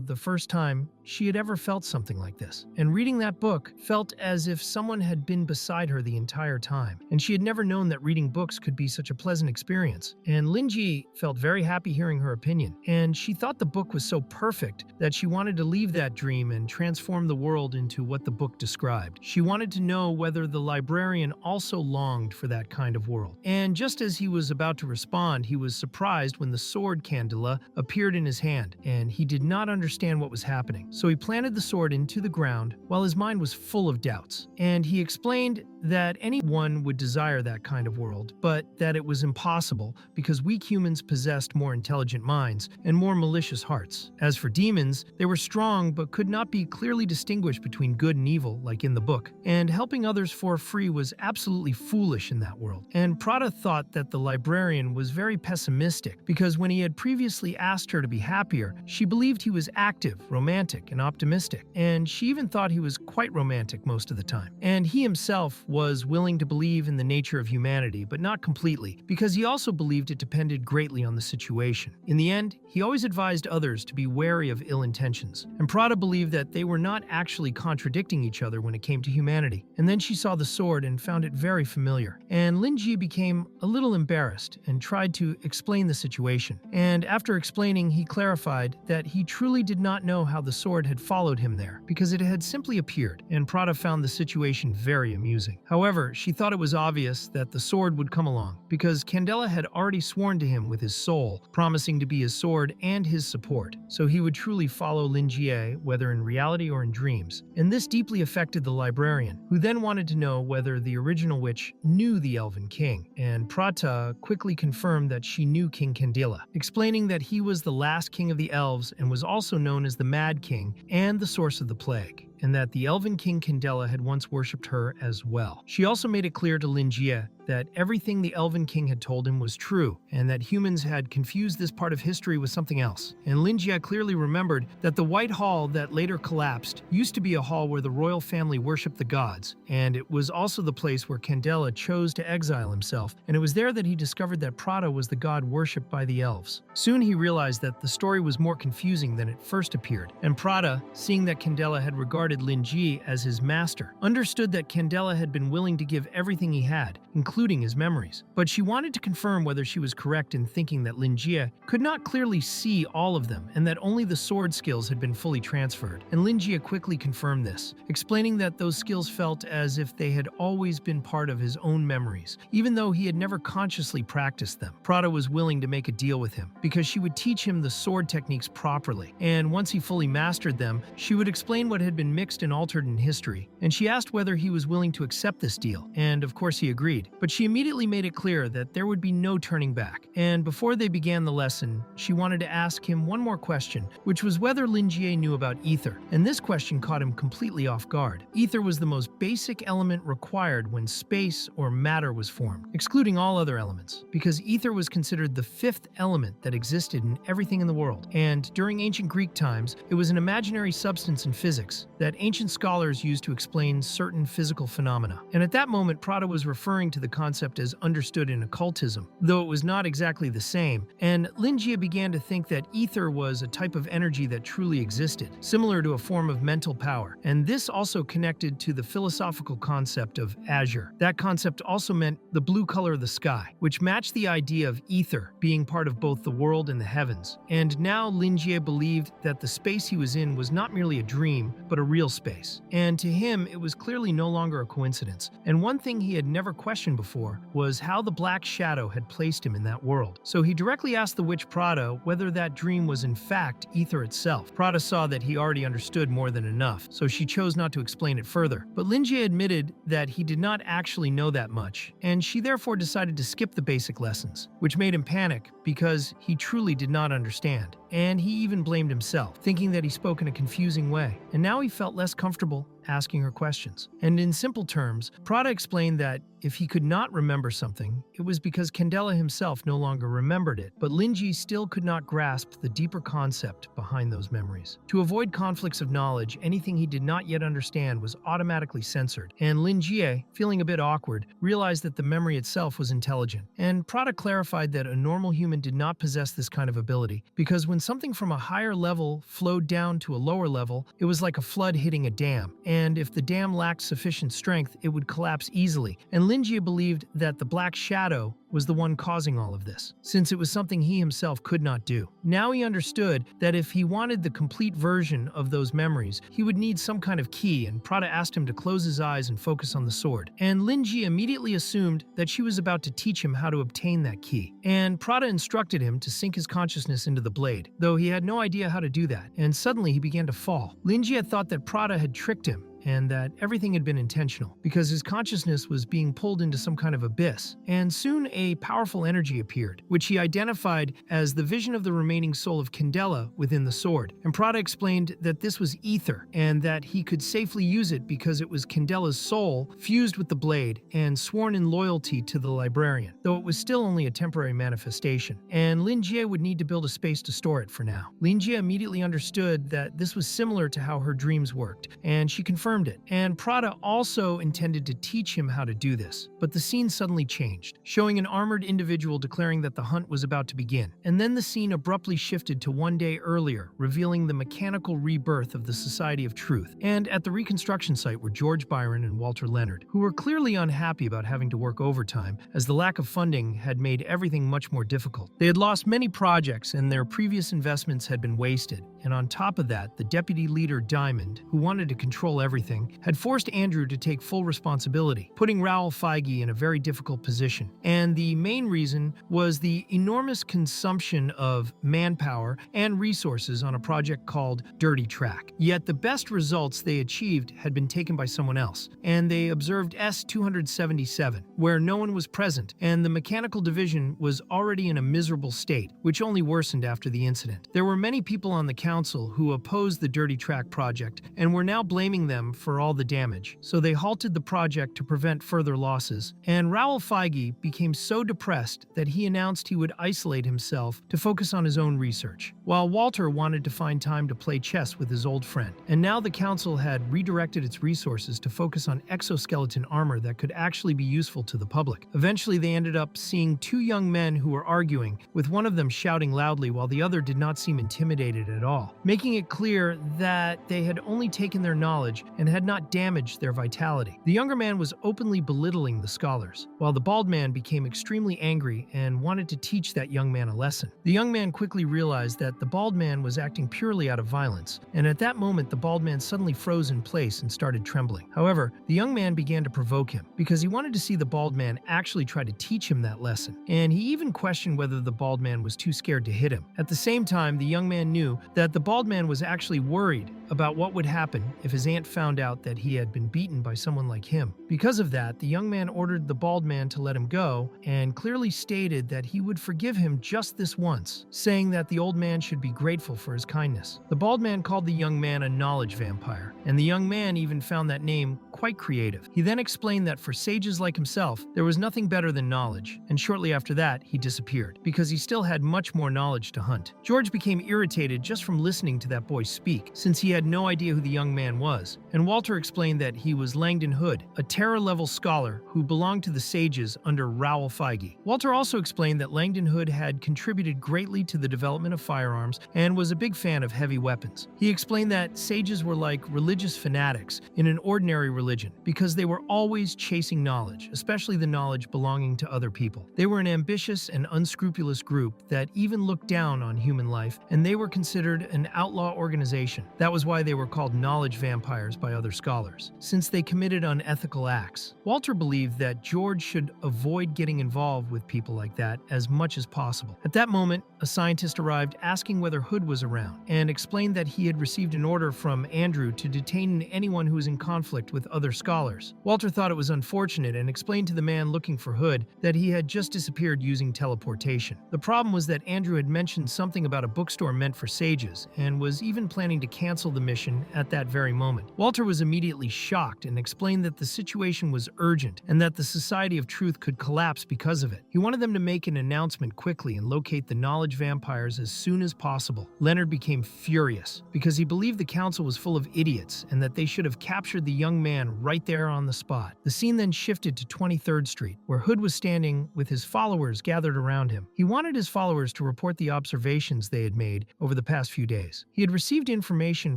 the first time she had ever felt something like this. And reading that book felt as if someone had been beside her the entire time, and she had never known that reading books could be such a pleasant experience. And Lingi felt very happy hearing her opinion, and she thought the book was so perfect that she wanted to leave that dream and transform the world into what the book described. She wanted to know whether the librarian also longed for that kind of world. And just as he was about to respond, he was surprised when the sword Candela appeared in his hand, and he did not understand what was happening. So he planted the sword into the ground while his mind was full of doubts. And he explained that anyone would desire that kind of world, but that it was impossible because weak humans possessed more intelligent minds and more malicious hearts. As for demons, they were strong but could not be clearly distinguished between good and evil like in the book, and helping others for free was absolutely foolish in that world. And Prada thought that the librarian was very pessimistic because when he had previously asked her to be happier, she believed he was active, romantic, and optimistic, and she even thought he was quite romantic most of the time. And he himself was willing to believe in the nature of humanity, but not completely, because he also believed it depended greatly on the situation. In the end, he always advised others to be wary of ill intentions, and Prada believed that they were not actually contradicting each other when it came to humanity. And then she saw the sword and found it very familiar, and Lingi became a little embarrassed and tried to explain the situation. And after explaining, he clarified that he truly did not know how the sword had followed him there, because it had simply appeared, and Prada found the situation very amusing. However, she thought it was obvious that the sword would come along, because Candela had already sworn to him with his soul, promising to be his sword and his support, so he would truly follow Lingi, whether in reality or in dreams. And this deeply affected the librarian, who then wanted to know whether the original witch knew the Elven King, and Prata quickly confirmed that she knew King Candela, explaining that he was the last king of the elves and was also known as the Mad King and the source of the plague, and that the Elven King Candela had once worshipped her as well. She also made it clear to Lingi that everything the Elven King had told him was true, and that humans had confused this part of history with something else. And Lingi clearly remembered that the White Hall that later collapsed used to be a hall where the royal family worshipped the gods, and it was also the place where Candela chose to exile himself, and it was there that he discovered that Prada was the god worshipped by the elves. Soon he realized that the story was more confusing than it first appeared, and Prada, seeing that Candela had regarded Lingi as his master, understood that Candela had been willing to give everything he had, including his memories. But she wanted to confirm whether she was correct in thinking that Lingi could not clearly see all of them and that only the sword skills had been fully transferred. And Lingi quickly confirmed this, explaining that those skills felt as if they had always been part of his own memories, even though he had never consciously practiced them. Prada was willing to make a deal with him because she would teach him the sword techniques properly, and once he fully mastered them, she would explain what had been mixed and altered in history. And she asked whether he was willing to accept this deal, and of course he agreed. But But she immediately made it clear that there would be no turning back. And before they began the lesson, she wanted to ask him one more question, which was whether Lingi knew about ether. And this question caught him completely off guard. Ether was the most basic element required when space or matter was formed, excluding all other elements, because ether was considered the fifth element that existed in everything in the world. And during ancient Greek times, it was an imaginary substance in physics that ancient scholars used to explain certain physical phenomena. And at that moment, Prada was referring to the concept as understood in occultism, though it was not exactly the same, and Lingi began to think that ether was a type of energy that truly existed, similar to a form of mental power. And this also connected to the philosophical concept of azure. That concept also meant the blue color of the sky, which matched the idea of ether being part of both the world and the heavens. And now Lingi believed that the space he was in was not merely a dream, but a real space. And to him, it was clearly no longer a coincidence. And one thing he had never questioned before was how the Black Shadow had placed him in that world. So he directly asked the witch Prada whether that dream was in fact ether itself. Prada saw that he already understood more than enough, so she chose not to explain it further. But Lingi admitted that he did not actually know that much, and she therefore decided to skip the basic lessons, which made him panic because he truly did not understand. And he even blamed himself, thinking that he spoke in a confusing way. And now he felt less comfortable asking her questions. And in simple terms, Prada explained that if he could not remember something, it was because Candela himself no longer remembered it, but Lingi still could not grasp the deeper concept behind those memories. To avoid conflicts of knowledge, anything he did not yet understand was automatically censored, and Lingi, feeling a bit awkward, realized that the memory itself was intelligent. And Prada clarified that a normal human did not possess this kind of ability, because when something from a higher level flowed down to a lower level, it was like a flood hitting a dam, and if the dam lacked sufficient strength, it would collapse easily. And Lingi believed that the Black Shadow was the one causing all of this, since it was something he himself could not do. Now he understood that if he wanted the complete version of those memories, he would need some kind of key, and Prada asked him to close his eyes and focus on the sword. And Lingi immediately assumed that she was about to teach him how to obtain that key. And Prada instructed him to sink his consciousness into the blade, though he had no idea how to do that, and suddenly he began to fall. Lingi had thought that Prada had tricked him, and that everything had been intentional, because his consciousness was being pulled into some kind of abyss. And soon a powerful energy appeared, which he identified as the vision of the remaining soul of Candela within the sword. And Prada explained that this was ether, and that he could safely use it because it was Candela's soul fused with the blade and sworn in loyalty to the librarian, though it was still only a temporary manifestation. And Lingi would need to build a space to store it for now. Lingi immediately understood that this was similar to how her dreams worked, and she confirmed it. And Prada also intended to teach him how to do this. But the scene suddenly changed, showing an armored individual declaring that the hunt was about to begin. And then the scene abruptly shifted to one day earlier, revealing the mechanical rebirth of the Society of Truth. And at the reconstruction site were George Byron and Walter Leonard, who were clearly unhappy about having to work overtime, as the lack of funding had made everything much more difficult. They had lost many projects, and their previous investments had been wasted. And on top of that, the deputy leader, Diamond, who wanted to control everything, had forced Andrew to take full responsibility, putting Raoul Feige in a very difficult position. And the main reason was the enormous consumption of manpower and resources on a project called Dirty Track. Yet the best results they achieved had been taken by someone else, and they observed S-277, where no one was present, and the mechanical division was already in a miserable state, which only worsened after the incident. There were many people on the council who opposed the Dirty Track project and were now blaming them for all the damage, so they halted the project to prevent further losses. And Raoul Feige became so depressed that he announced he would isolate himself to focus on his own research, while Walter wanted to find time to play chess with his old friend. And now the council had redirected its resources to focus on exoskeleton armor that could actually be useful to the public. Eventually they ended up seeing two young men who were arguing, with one of them shouting loudly while the other did not seem intimidated at all, making it clear that they had only taken their knowledge and had not damaged their vitality. The younger man was openly belittling the scholars, while the bald man became extremely angry and wanted to teach that young man a lesson. The young man quickly realized that the bald man was acting purely out of violence, and at that moment the bald man suddenly froze in place and started trembling. However, the young man began to provoke him, because he wanted to see the bald man actually try to teach him that lesson, and he even questioned whether the bald man was too scared to hit him. At the same time, the young man knew that that the bald man was actually worried about what would happen if his aunt found out that he had been beaten by someone like him. Because of that, the young man ordered the bald man to let him go and clearly stated that he would forgive him just this once, saying that the old man should be grateful for his kindness. The bald man called the young man a knowledge vampire, and the young man even found that name quite creative. He then explained that for sages like himself, there was nothing better than knowledge, and shortly after that, he disappeared, because he still had much more knowledge to hunt. George became irritated just from listening to that boy speak, since he had no idea who the young man was, and Walter explained that he was Langdon Hood, a Terra-level scholar who belonged to the sages under Raoul Feige. Walter also explained that Langdon Hood had contributed greatly to the development of firearms and was a big fan of heavy weapons. He explained that sages were like religious fanatics in an ordinary religion because they were always chasing knowledge, especially the knowledge belonging to other people. They were an ambitious and unscrupulous group that even looked down on human life, and they were considered an outlaw organization. That was why they were called knowledge vampires by other scholars, since they committed unethical acts. Walter believed that George should avoid getting involved with people like that as much as possible. At that moment, a scientist arrived asking whether Hood was around, and explained that he had received an order from Andrew to detain anyone who was in conflict with other scholars. Walter thought it was unfortunate and explained to the man looking for Hood that he had just disappeared using teleportation. The problem was that Andrew had mentioned something about a bookstore meant for sages, and was even planning to cancel the mission at that very moment. Walter was immediately shocked and explained that the situation was urgent and that the Society of Truth could collapse because of it. He wanted them to make an announcement quickly and locate the knowledge vampires as soon as possible. Leonard became furious because he believed the council was full of idiots and that they should have captured the young man right there on the spot. The scene then shifted to 23rd Street, where Hood was standing with his followers gathered around him. He wanted his followers to report the observations they had made over the past few days. He had received information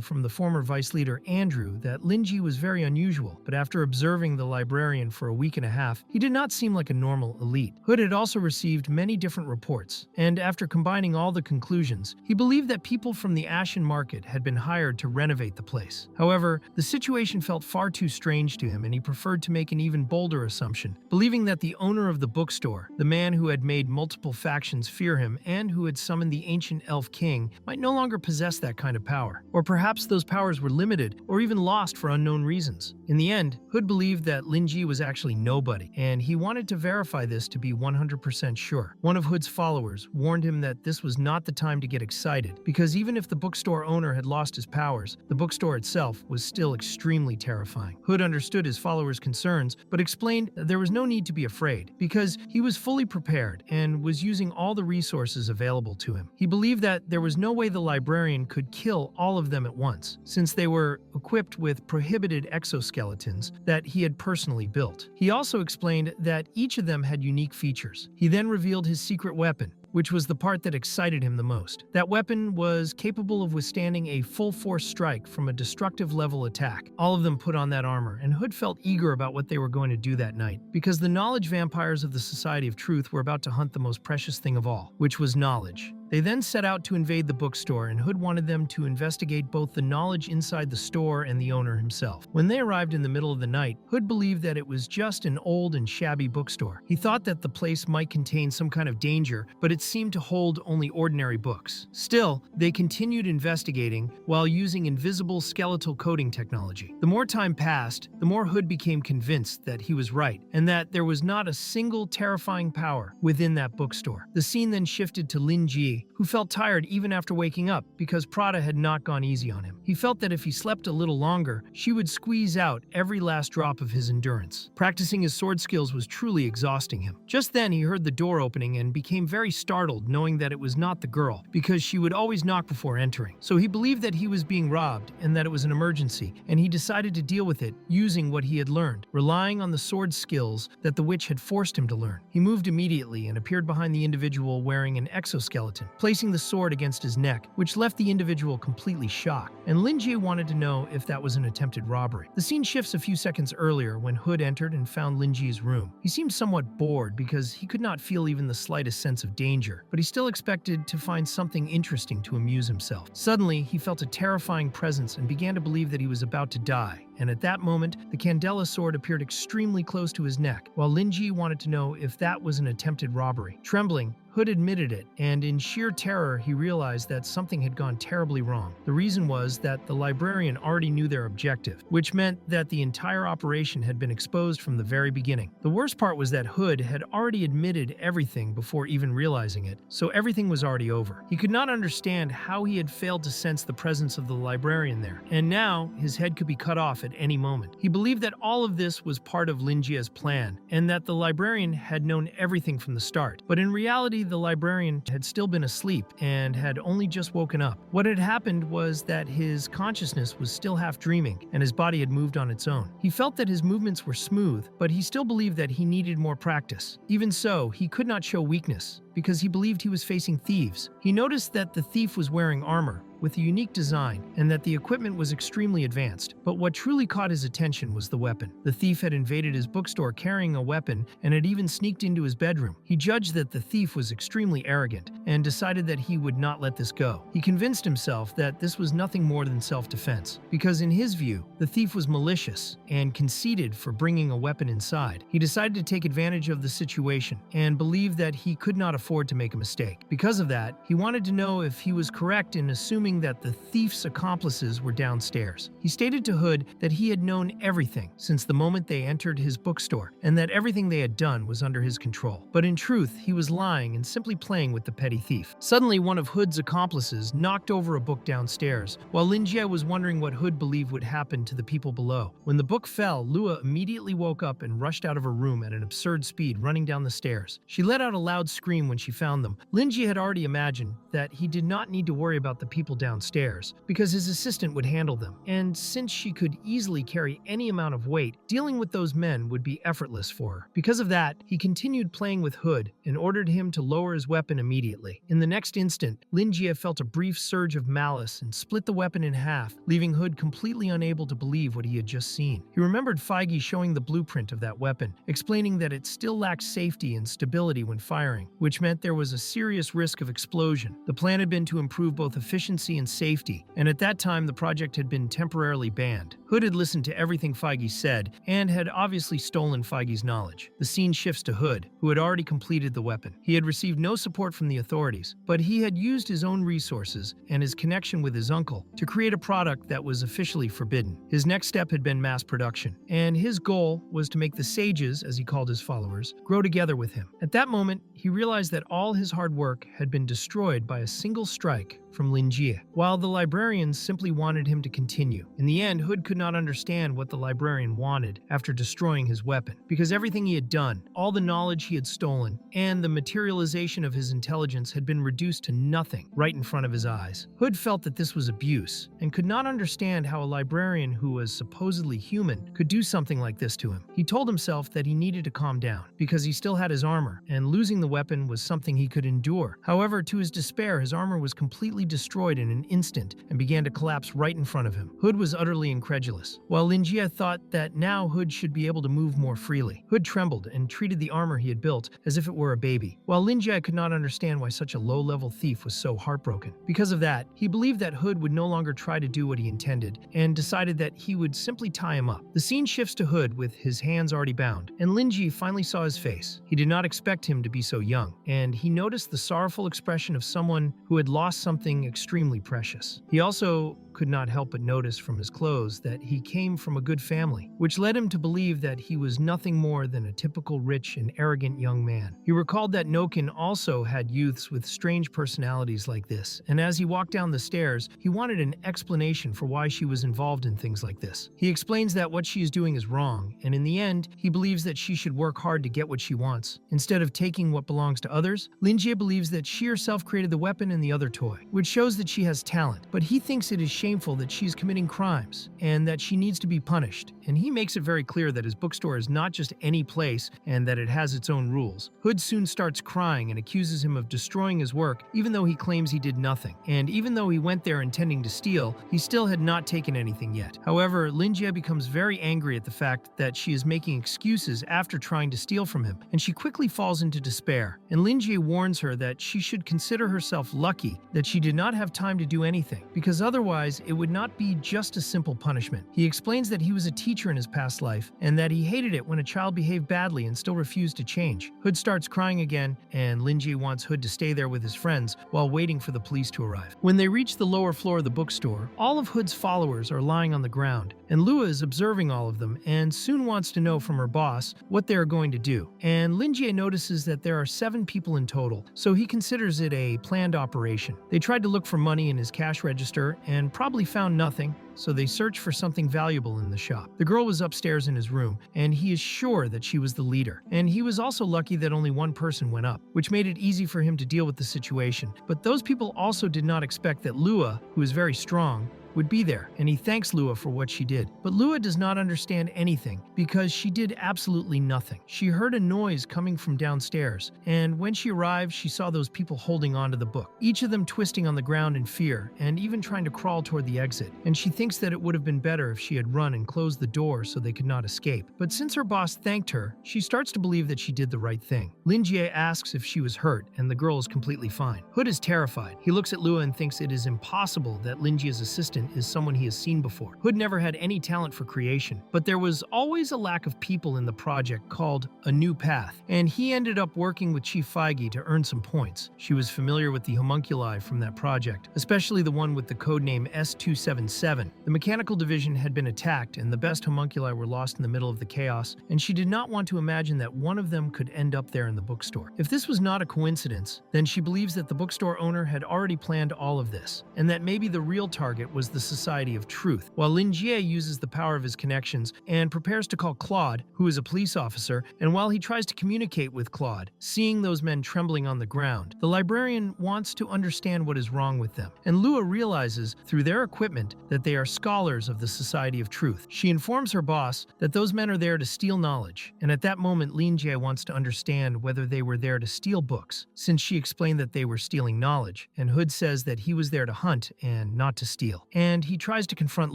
from the former vice leader Andrew that Lingi was very unusual, but after observing the librarian for a week and a half, he did not seem like a normal elite. Hood had also received many different reports, and after combining all the conclusions, he believed that people from the Ashen Market had been hired to renovate the place. However, the situation felt far too strange to him, and he preferred to make an even bolder assumption, believing that the owner of the bookstore, the man who had made multiple factions fear him and who had summoned the ancient elf king, might no longer possess that kind of power. Or perhaps those powers were limited or even lost for unknown reasons. In the end, Hood believed that Lingi was actually nobody, and he wanted to verify this to be 100% sure. One of Hood's followers warned him that this was not the time to get excited, because even if the bookstore owner had lost his powers, the bookstore itself was still extremely terrifying. Hood understood his followers' concerns, but explained that there was no need to be afraid, because he was fully prepared and was using all the resources available to him. He believed that there was no way the librarian could kill all of them at once, since they were equipped with prohibited exoskeletons that he had personally built. He also explained that each of them had unique features. He then revealed his secret weapon, which was the part that excited him the most. That weapon was capable of withstanding a full-force strike from a destructive level attack. All of them put on that armor, and Hood felt eager about what they were going to do that night, because the knowledge vampires of the Society of Truth were about to hunt the most precious thing of all, which was knowledge. They then set out to invade the bookstore, and Hood wanted them to investigate both the knowledge inside the store and the owner himself. When they arrived in the middle of the night, Hood believed that it was just an old and shabby bookstore. He thought that the place might contain some kind of danger, but it seemed to hold only ordinary books. Still, they continued investigating while using invisible skeletal coding technology. The more time passed, the more Hood became convinced that he was right, and that there was not a single terrifying power within that bookstore. The scene then shifted to Lingi, who felt tired even after waking up because Prada had not gone easy on him. He felt that if he slept a little longer, she would squeeze out every last drop of his endurance. Practicing his sword skills was truly exhausting him. Just then, he heard the door opening and became very startled, knowing that it was not the girl, because she would always knock before entering. So he believed that he was being robbed and that it was an emergency, and he decided to deal with it using what he had learned, relying on the sword skills that the witch had forced him to learn. He moved immediately and appeared behind the individual wearing an exoskeleton, placing the sword against his neck, which left the individual completely shocked, and Lingi wanted to know if that was an attempted robbery. The scene shifts a few seconds earlier when Hood entered and found Lingi's room. He seemed somewhat bored because he could not feel even the slightest sense of danger, but he still expected to find something interesting to amuse himself. Suddenly, he felt a terrifying presence and began to believe that he was about to die. and at that moment, the Candela sword appeared extremely close to his neck, while Lingi wanted to know if that was an attempted robbery. Trembling, Hood admitted it, and in sheer terror, he realized that something had gone terribly wrong. The reason was that the librarian already knew their objective, which meant that the entire operation had been exposed from the very beginning. The worst part was that Hood had already admitted everything before even realizing it, so everything was already over. He could not understand how he had failed to sense the presence of the librarian there, and now his head could be cut off at any moment. He believed that all of this was part of Lingia's plan, and that the librarian had known everything from the start. But in reality, the librarian had still been asleep and had only just woken up. What had happened was that his consciousness was still half dreaming, and his body had moved on its own. He felt that his movements were smooth, but he still believed that he needed more practice. Even so, he could not show weakness, because he believed he was facing thieves. He noticed that the thief was wearing armor with a unique design and that the equipment was extremely advanced. But what truly caught his attention was the weapon. The thief had invaded his bookstore carrying a weapon and had even sneaked into his bedroom. He judged that the thief was extremely arrogant and decided that he would not let this go. He convinced himself that this was nothing more than self-defense, because in his view, the thief was malicious and conceited for bringing a weapon inside. He decided to take advantage of the situation and believed that he could not afford to make a mistake. Because of that, he wanted to know if he was correct in assuming that the thief's accomplices were downstairs. He stated to Hood that he had known everything since the moment they entered his bookstore, and that everything they had done was under his control. But in truth, he was lying and simply playing with the petty thief. Suddenly, one of Hood's accomplices knocked over a book downstairs, while Lingi was wondering what Hood believed would happen to the people below. When the book fell, Lua immediately woke up and rushed out of her room at an absurd speed, running down the stairs. She let out a loud scream when she found them. Lingi had already imagined that he did not need to worry about the people downstairs, because his assistant would handle them, and since she could easily carry any amount of weight, dealing with those men would be effortless for her. Because of that, he continued playing with Hood and ordered him to lower his weapon immediately. In the next instant, Lingi felt a brief surge of malice and split the weapon in half, leaving Hood completely unable to believe what he had just seen. He remembered Feige showing the blueprint of that weapon, explaining that it still lacked safety and stability when firing, which meant there was a serious risk of explosion. The plan had been to improve both efficiency and safety, and at that time the project had been temporarily banned. Hood had listened to everything Feige said and had obviously stolen Feige's knowledge. The scene shifts to Hood, who had already completed the weapon. He had received no support from the authorities, but he had used his own resources and his connection with his uncle to create a product that was officially forbidden. His next step had been mass production, and his goal was to make the sages, as he called his followers, grow together with him. At that moment, he realized that all his hard work had been destroyed by a single strike from Lingi, while the librarians simply wanted him to continue. In the end, Hood could not understand what the librarian wanted after destroying his weapon, because everything he had done, all the knowledge he had stolen, and the materialization of his intelligence had been reduced to nothing right in front of his eyes. Hood felt that this was abuse, and could not understand how a librarian who was supposedly human could do something like this to him. He told himself that he needed to calm down, because he still had his armor, and losing the weapon was something he could endure. However, to his despair, his armor was completely destroyed in an instant and began to collapse right in front of him. Hood was utterly incredulous, while Lingi thought that now Hood should be able to move more freely. Hood trembled and treated the armor he had built as if it were a baby, while Lingi could not understand why such a low-level thief was so heartbroken. Because of that, he believed that Hood would no longer try to do what he intended, and decided that he would simply tie him up. The scene shifts to Hood with his hands already bound, and Lingi finally saw his face. He did not expect him to be so young, and he noticed the sorrowful expression of someone who had lost something extremely precious. He also could not help but notice from his clothes that he came from a good family, which led him to believe that he was nothing more than a typical rich and arrogant young man. He recalled that Noken also had youths with strange personalities like this, and as he walked down the stairs, he wanted an explanation for why she was involved in things like this. He explains that what she is doing is wrong, and in the end, he believes that she should work hard to get what she wants. Instead of taking what belongs to others, Lingi believes that she herself created the weapon and the other toy, which shows that she has talent, but he thinks it is shameful that she's committing crimes and that she needs to be punished, and he makes it very clear that his bookstore is not just any place and that it has its own rules. Hood soon starts crying and accuses him of destroying his work, even though he claims he did nothing, and even though he went there intending to steal, he still had not taken anything yet. However, Lingi becomes very angry at the fact that she is making excuses after trying to steal from him, and she quickly falls into despair, and Lingi warns her that she should consider herself lucky that she did not have time to do anything, because otherwise realize it would not be just a simple punishment. He explains that he was a teacher in his past life and that he hated it when a child behaved badly and still refused to change. Hood starts crying again, and Lingi wants Hood to stay there with his friends while waiting for the police to arrive. When they reach the lower floor of the bookstore, all of Hood's followers are lying on the ground, and Lua is observing all of them and soon wants to know from her boss what they are going to do. And Lingi notices that there are 7 people in total, so he considers it a planned operation. They tried to look for money in his cash register and probably found nothing, so they search for something valuable in the shop. The girl was upstairs in his room, and he is sure that she was the leader. And he was also lucky that only one person went up, which made it easy for him to deal with the situation. But those people also did not expect that Lua, who is very strong, would be there, and he thanks Lua for what she did. But Lua does not understand anything because she did absolutely nothing. She heard a noise coming from downstairs, and when she arrived, she saw those people holding onto the book, each of them twisting on the ground in fear and even trying to crawl toward the exit. And she thinks that it would have been better if she had run and closed the door so they could not escape. But since her boss thanked her, she starts to believe that she did the right thing. Lingi asks if she was hurt, and the girl is completely fine. Hood is terrified. He looks at Lua and thinks it is impossible that Lingi's assistant is someone he has seen before. Hood never had any talent for creation, but there was always a lack of people in the project called A New Path, and he ended up working with Chief Feige to earn some points. She was familiar with the homunculi from that project, especially the one with the codename S277. The mechanical division had been attacked, and the best homunculi were lost in the middle of the chaos, and she did not want to imagine that one of them could end up there in the bookstore. If this was not a coincidence, then she believes that the bookstore owner had already planned all of this, and that maybe the real target was the Society of Truth, while Lingi uses the power of his connections and prepares to call Claude, who is a police officer, and while he tries to communicate with Claude, seeing those men trembling on the ground, the librarian wants to understand what is wrong with them, and Lua realizes through their equipment that they are scholars of the Society of Truth. She informs her boss that those men are there to steal knowledge, and at that moment Lingi wants to understand whether they were there to steal books, since she explained that they were stealing knowledge, and Hood says that he was there to hunt and not to steal. And he tries to confront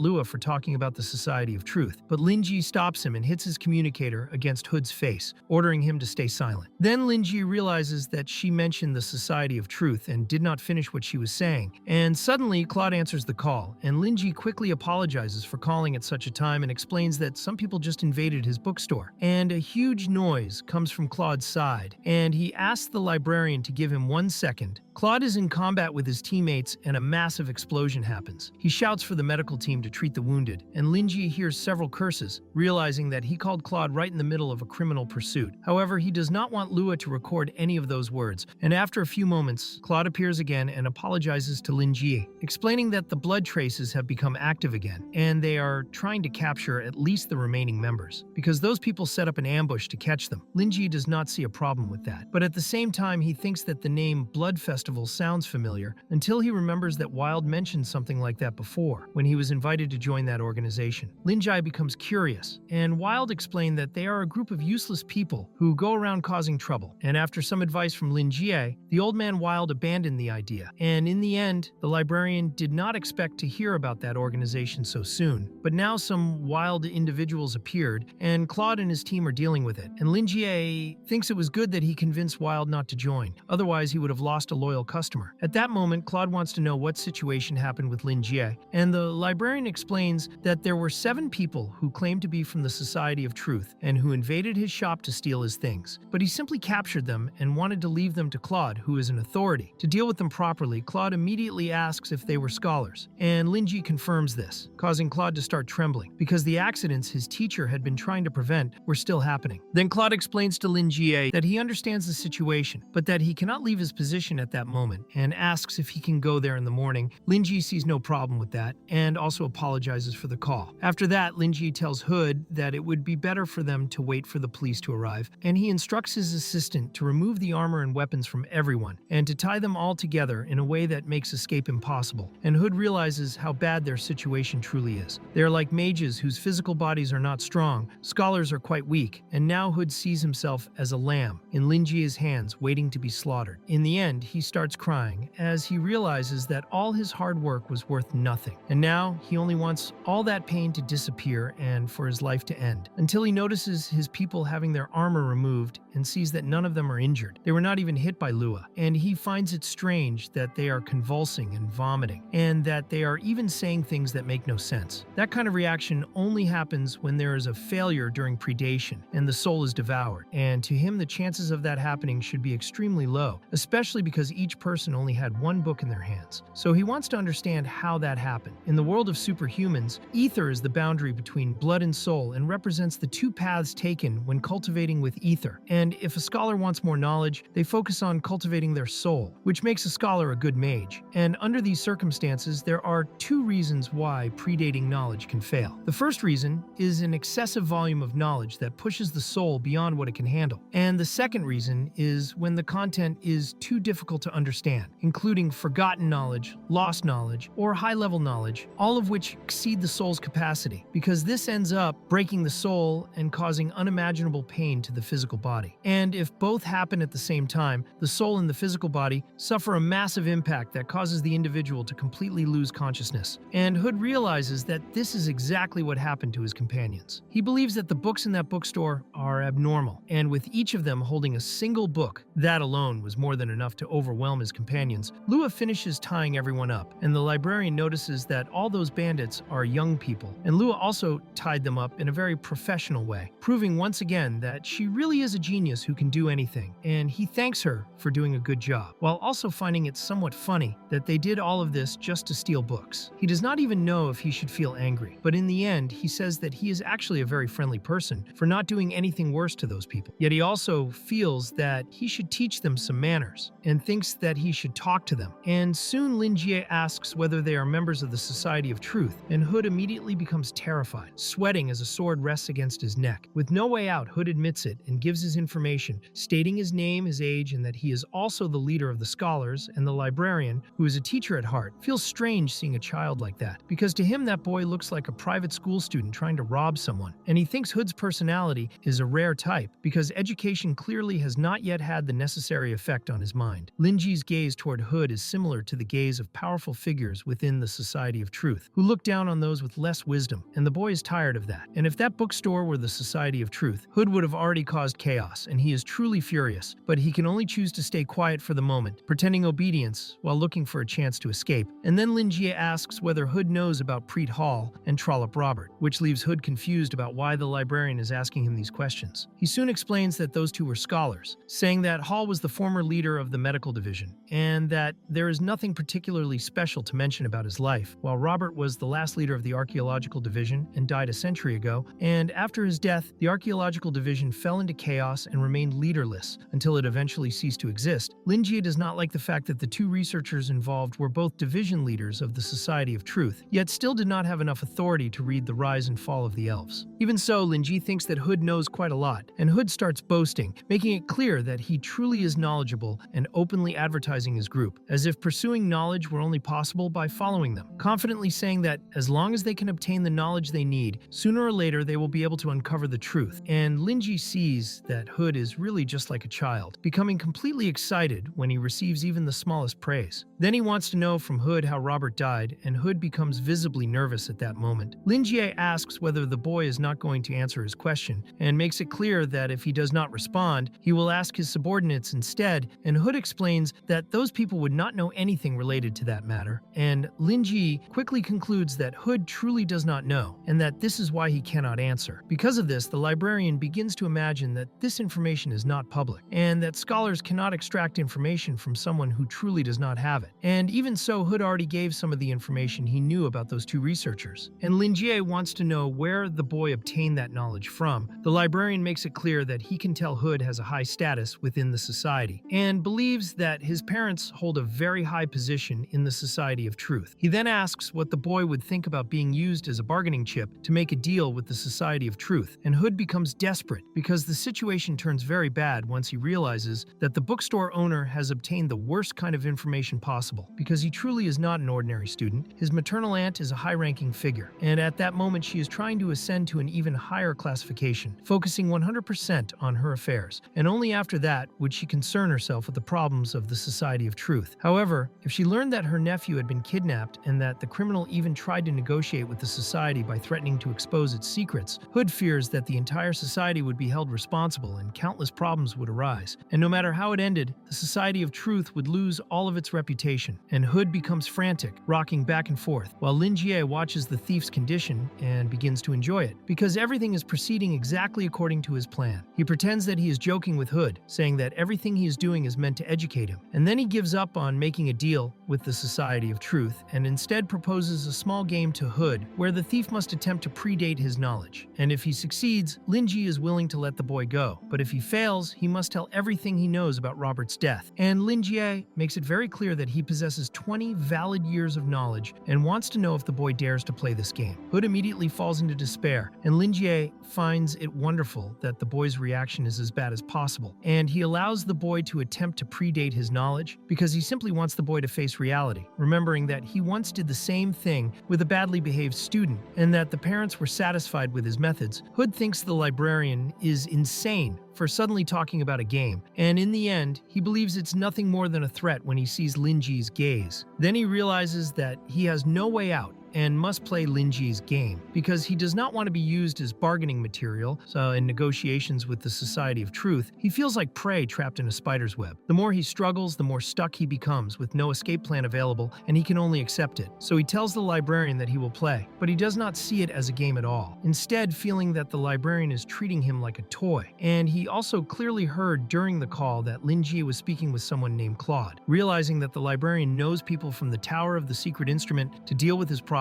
Lua for talking about the Society of Truth, but Lingi stops him and hits his communicator against Hood's face, ordering him to stay silent. Then Lingi realizes that she mentioned the Society of Truth and did not finish what she was saying, and suddenly Claude answers the call, and Lingi quickly apologizes for calling at such a time and explains that some people just invaded his bookstore. And a huge noise comes from Claude's side, and he asks the librarian to give him 1 second. Claude is in combat with his teammates and a massive explosion happens. He shouts for the medical team to treat the wounded, and Lingi hears several curses, realizing that he called Claude right in the middle of a criminal pursuit. However, he does not want Lua to record any of those words, and after a few moments, Claude appears again and apologizes to Lingi, explaining that the blood traces have become active again, and they are trying to capture at least the remaining members, because those people set up an ambush to catch them. Lingi does not see a problem with that, but at the same time he thinks that the name Blood Festival sounds familiar until he remembers that Wild mentioned something like that before when he was invited to join that organization. Lingi becomes curious, and Wild explained that they are a group of useless people who go around causing trouble, and after some advice from Lingi, the old man Wild abandoned the idea, and in the end, the librarian did not expect to hear about that organization so soon. But now some wild individuals appeared, and Claude and his team are dealing with it, and Lingi thinks it was good that he convinced Wild not to join, otherwise he would have lost a loyal customer. At that moment, Claude wants to know what situation happened with Lingi, and the librarian explains that there were 7 people who claimed to be from the Society of Truth and who invaded his shop to steal his things, but he simply captured them and wanted to leave them to Claude, who is an authority. To deal with them properly, Claude immediately asks if they were scholars, and Lingi confirms this, causing Claude to start trembling, because the accidents his teacher had been trying to prevent were still happening. Then Claude explains to Lingi that he understands the situation, but that he cannot leave his position at that moment, and asks if he can go there in the morning. Lingi sees no problem with that, and also apologizes for the call. After that, Lingi tells Hood that it would be better for them to wait for the police to arrive, and he instructs his assistant to remove the armor and weapons from everyone, and to tie them all together in a way that makes escape impossible. And Hood realizes how bad their situation truly is. They are like mages whose physical bodies are not strong, scholars are quite weak, and now Hood sees himself as a lamb in Lingi's hands waiting to be slaughtered. In the end, he starts crying as he realizes that all his hard work was worth nothing. And now he only wants all that pain to disappear and for his life to end, until he notices his people having their armor removed and sees that none of them are injured. They were not even hit by Lua, and he finds it strange that they are convulsing and vomiting, and that they are even saying things that make no sense. That kind of reaction only happens when there is a failure during predation and the soul is devoured, and to him the chances of that happening should be extremely low, especially because each person only had one book in their hands. So he wants to understand how that happened. In the world of superhumans, ether is the boundary between blood and soul and represents the two paths taken when cultivating with ether. And if a scholar wants more knowledge, they focus on cultivating their soul, which makes a scholar a good mage. And under these circumstances, there are two reasons why predating knowledge can fail. The first reason is an excessive volume of knowledge that pushes the soul beyond what it can handle. And the second reason is when the content is too difficult to understand, including forgotten knowledge, lost knowledge, or high-level knowledge, all of which exceed the soul's capacity, because this ends up breaking the soul and causing unimaginable pain to the physical body. And if both happen at the same time, the soul and the physical body suffer a massive impact that causes the individual to completely lose consciousness. And Hood realizes that this is exactly what happened to his companions. He believes that the books in that bookstore are abnormal, and with each of them holding a single book, that alone was more than enough to overwhelm his companions. Lua finishes tying everyone up, and the librarian notices that all those bandits are young people, and Lua also tied them up in a very professional way, proving once again that she really is a genius who can do anything, and he thanks her for doing a good job, while also finding it somewhat funny that they did all of this just to steal books. He does not even know if he should feel angry, but in the end, he says that he is actually a very friendly person for not doing anything worse to those people. Yet he also feels that he should teach them some manners, and thinks that he should talk to them. And soon Lingi asks whether they are members of the Society of Truth, and Hood immediately becomes terrified, sweating as a sword rests against his neck. With no way out, Hood admits it and gives his information, stating his name, his age, and that he is also the leader of the scholars, and the librarian, who is a teacher at heart, feels strange seeing a child like that, because to him that boy looks like a private school student trying to rob someone. And he thinks Hood's personality is a rare type, because education clearly has not yet had the necessary effect on his mind. Lingi's gaze toward Hood is similar to the gaze of powerful figures within the Society of Truth, who look down on those with less wisdom, and the boy is tired of that. And if that bookstore were the Society of Truth, Hood would have already caused chaos, and he is truly furious, but he can only choose to stay quiet for the moment, pretending obedience while looking for a chance to escape. And then Lingi asks whether Hood knows about Preet Hall and Trollop Robert, which leaves Hood confused about why the librarian is asking him these questions. He soon explains that those two were scholars, saying that Hall was the former leader of the medical division, and that there is nothing particularly special to mention about his life, while Robert was the last leader of the archaeological division and died a century ago, and after his death, the archaeological division fell into chaos and remained leaderless until it eventually ceased to exist. Lingi does not like the fact that the two researchers involved were both division leaders of the Society of Truth, yet still did not have enough authority to read the rise and fall of the elves. Even so, Lingi thinks that Hood knows quite a lot, and Hood starts boasting, making it clear that he truly is knowledgeable and openly advertising his group, as if pursuing knowledge were only possible by following them, confidently saying that as long as they can obtain the knowledge they need, sooner or later they will be able to uncover the truth. And Lingi sees that Hood is really just like a child, becoming completely excited when he receives even the smallest praise. Then he wants to know from Hood how Robert died, and Hood becomes visibly nervous at that moment. Lingi asks whether the boy is not going to answer his question, and makes it clear that if he does not respond, he will ask his subordinates instead, and Hood explains that those people would not know anything related to that matter, and Lingi quickly concludes that Hood truly does not know, and that this is why he cannot answer. Because of this, the librarian begins to imagine that this information is not public, and that scholars cannot extract information from someone who truly does not have it. And even so, Hood already gave some of the information he knew about those two researchers, and Lingi wants to know where the boy obtained that knowledge from. The librarian makes it clear that he can tell Hood has a high status within the society, and believes that his parents hold a very high position in the Society of Truth. He then asks what the boy would think about being used as a bargaining chip to make a deal with the Society of Truth, and Hood becomes desperate because the situation turns very bad once he realizes that the bookstore owner has obtained the worst kind of information possible, because he truly is not an ordinary student. His maternal aunt is a high-ranking figure, and at that moment she is trying to ascend to an even higher classification, focusing 100% on her affairs, and only after that would she concern herself with the problems of of the Society of Truth. However, if she learned that her nephew had been kidnapped and that the criminal even tried to negotiate with the society by threatening to expose its secrets, Hood fears that the entire society would be held responsible and countless problems would arise. And no matter how it ended, the Society of Truth would lose all of its reputation, and Hood becomes frantic, rocking back and forth, while Lingi watches the thief's condition and begins to enjoy it, because everything is proceeding exactly according to his plan. He pretends that he is joking with Hood, saying that everything he is doing is meant to educate him, and then he gives up on making a deal with the Society of Truth and instead proposes a small game to Hood where the thief must attempt to predate his knowledge. And if he succeeds, Lingi is willing to let the boy go, but if he fails, he must tell everything he knows about Robert's death. And Lingi makes it very clear that he possesses 20 valid years of knowledge and wants to know if the boy dares to play this game. Hood immediately falls into despair, and Lingi finds it wonderful that the boy's reaction is as bad as possible, and he allows the boy to attempt to predate his knowledge because he simply wants the boy to face reality, remembering that he once did the same thing with a badly behaved student and that the parents were satisfied with his methods. Hood thinks the librarian is insane for suddenly talking about a game, and in the end, he believes it's nothing more than a threat when he sees Lingi's gaze. Then he realizes that he has no way out and must play Lingi's game, because he does not want to be used as bargaining material, so in negotiations with the Society of Truth, he feels like prey trapped in a spider's web. The more he struggles, the more stuck he becomes, with no escape plan available, and he can only accept it. So he tells the librarian that he will play, but he does not see it as a game at all, instead feeling that the librarian is treating him like a toy. And he also clearly heard during the call that Lingi was speaking with someone named Claude, realizing that the librarian knows people from the Tower of the Secret Instrument to deal with his problems,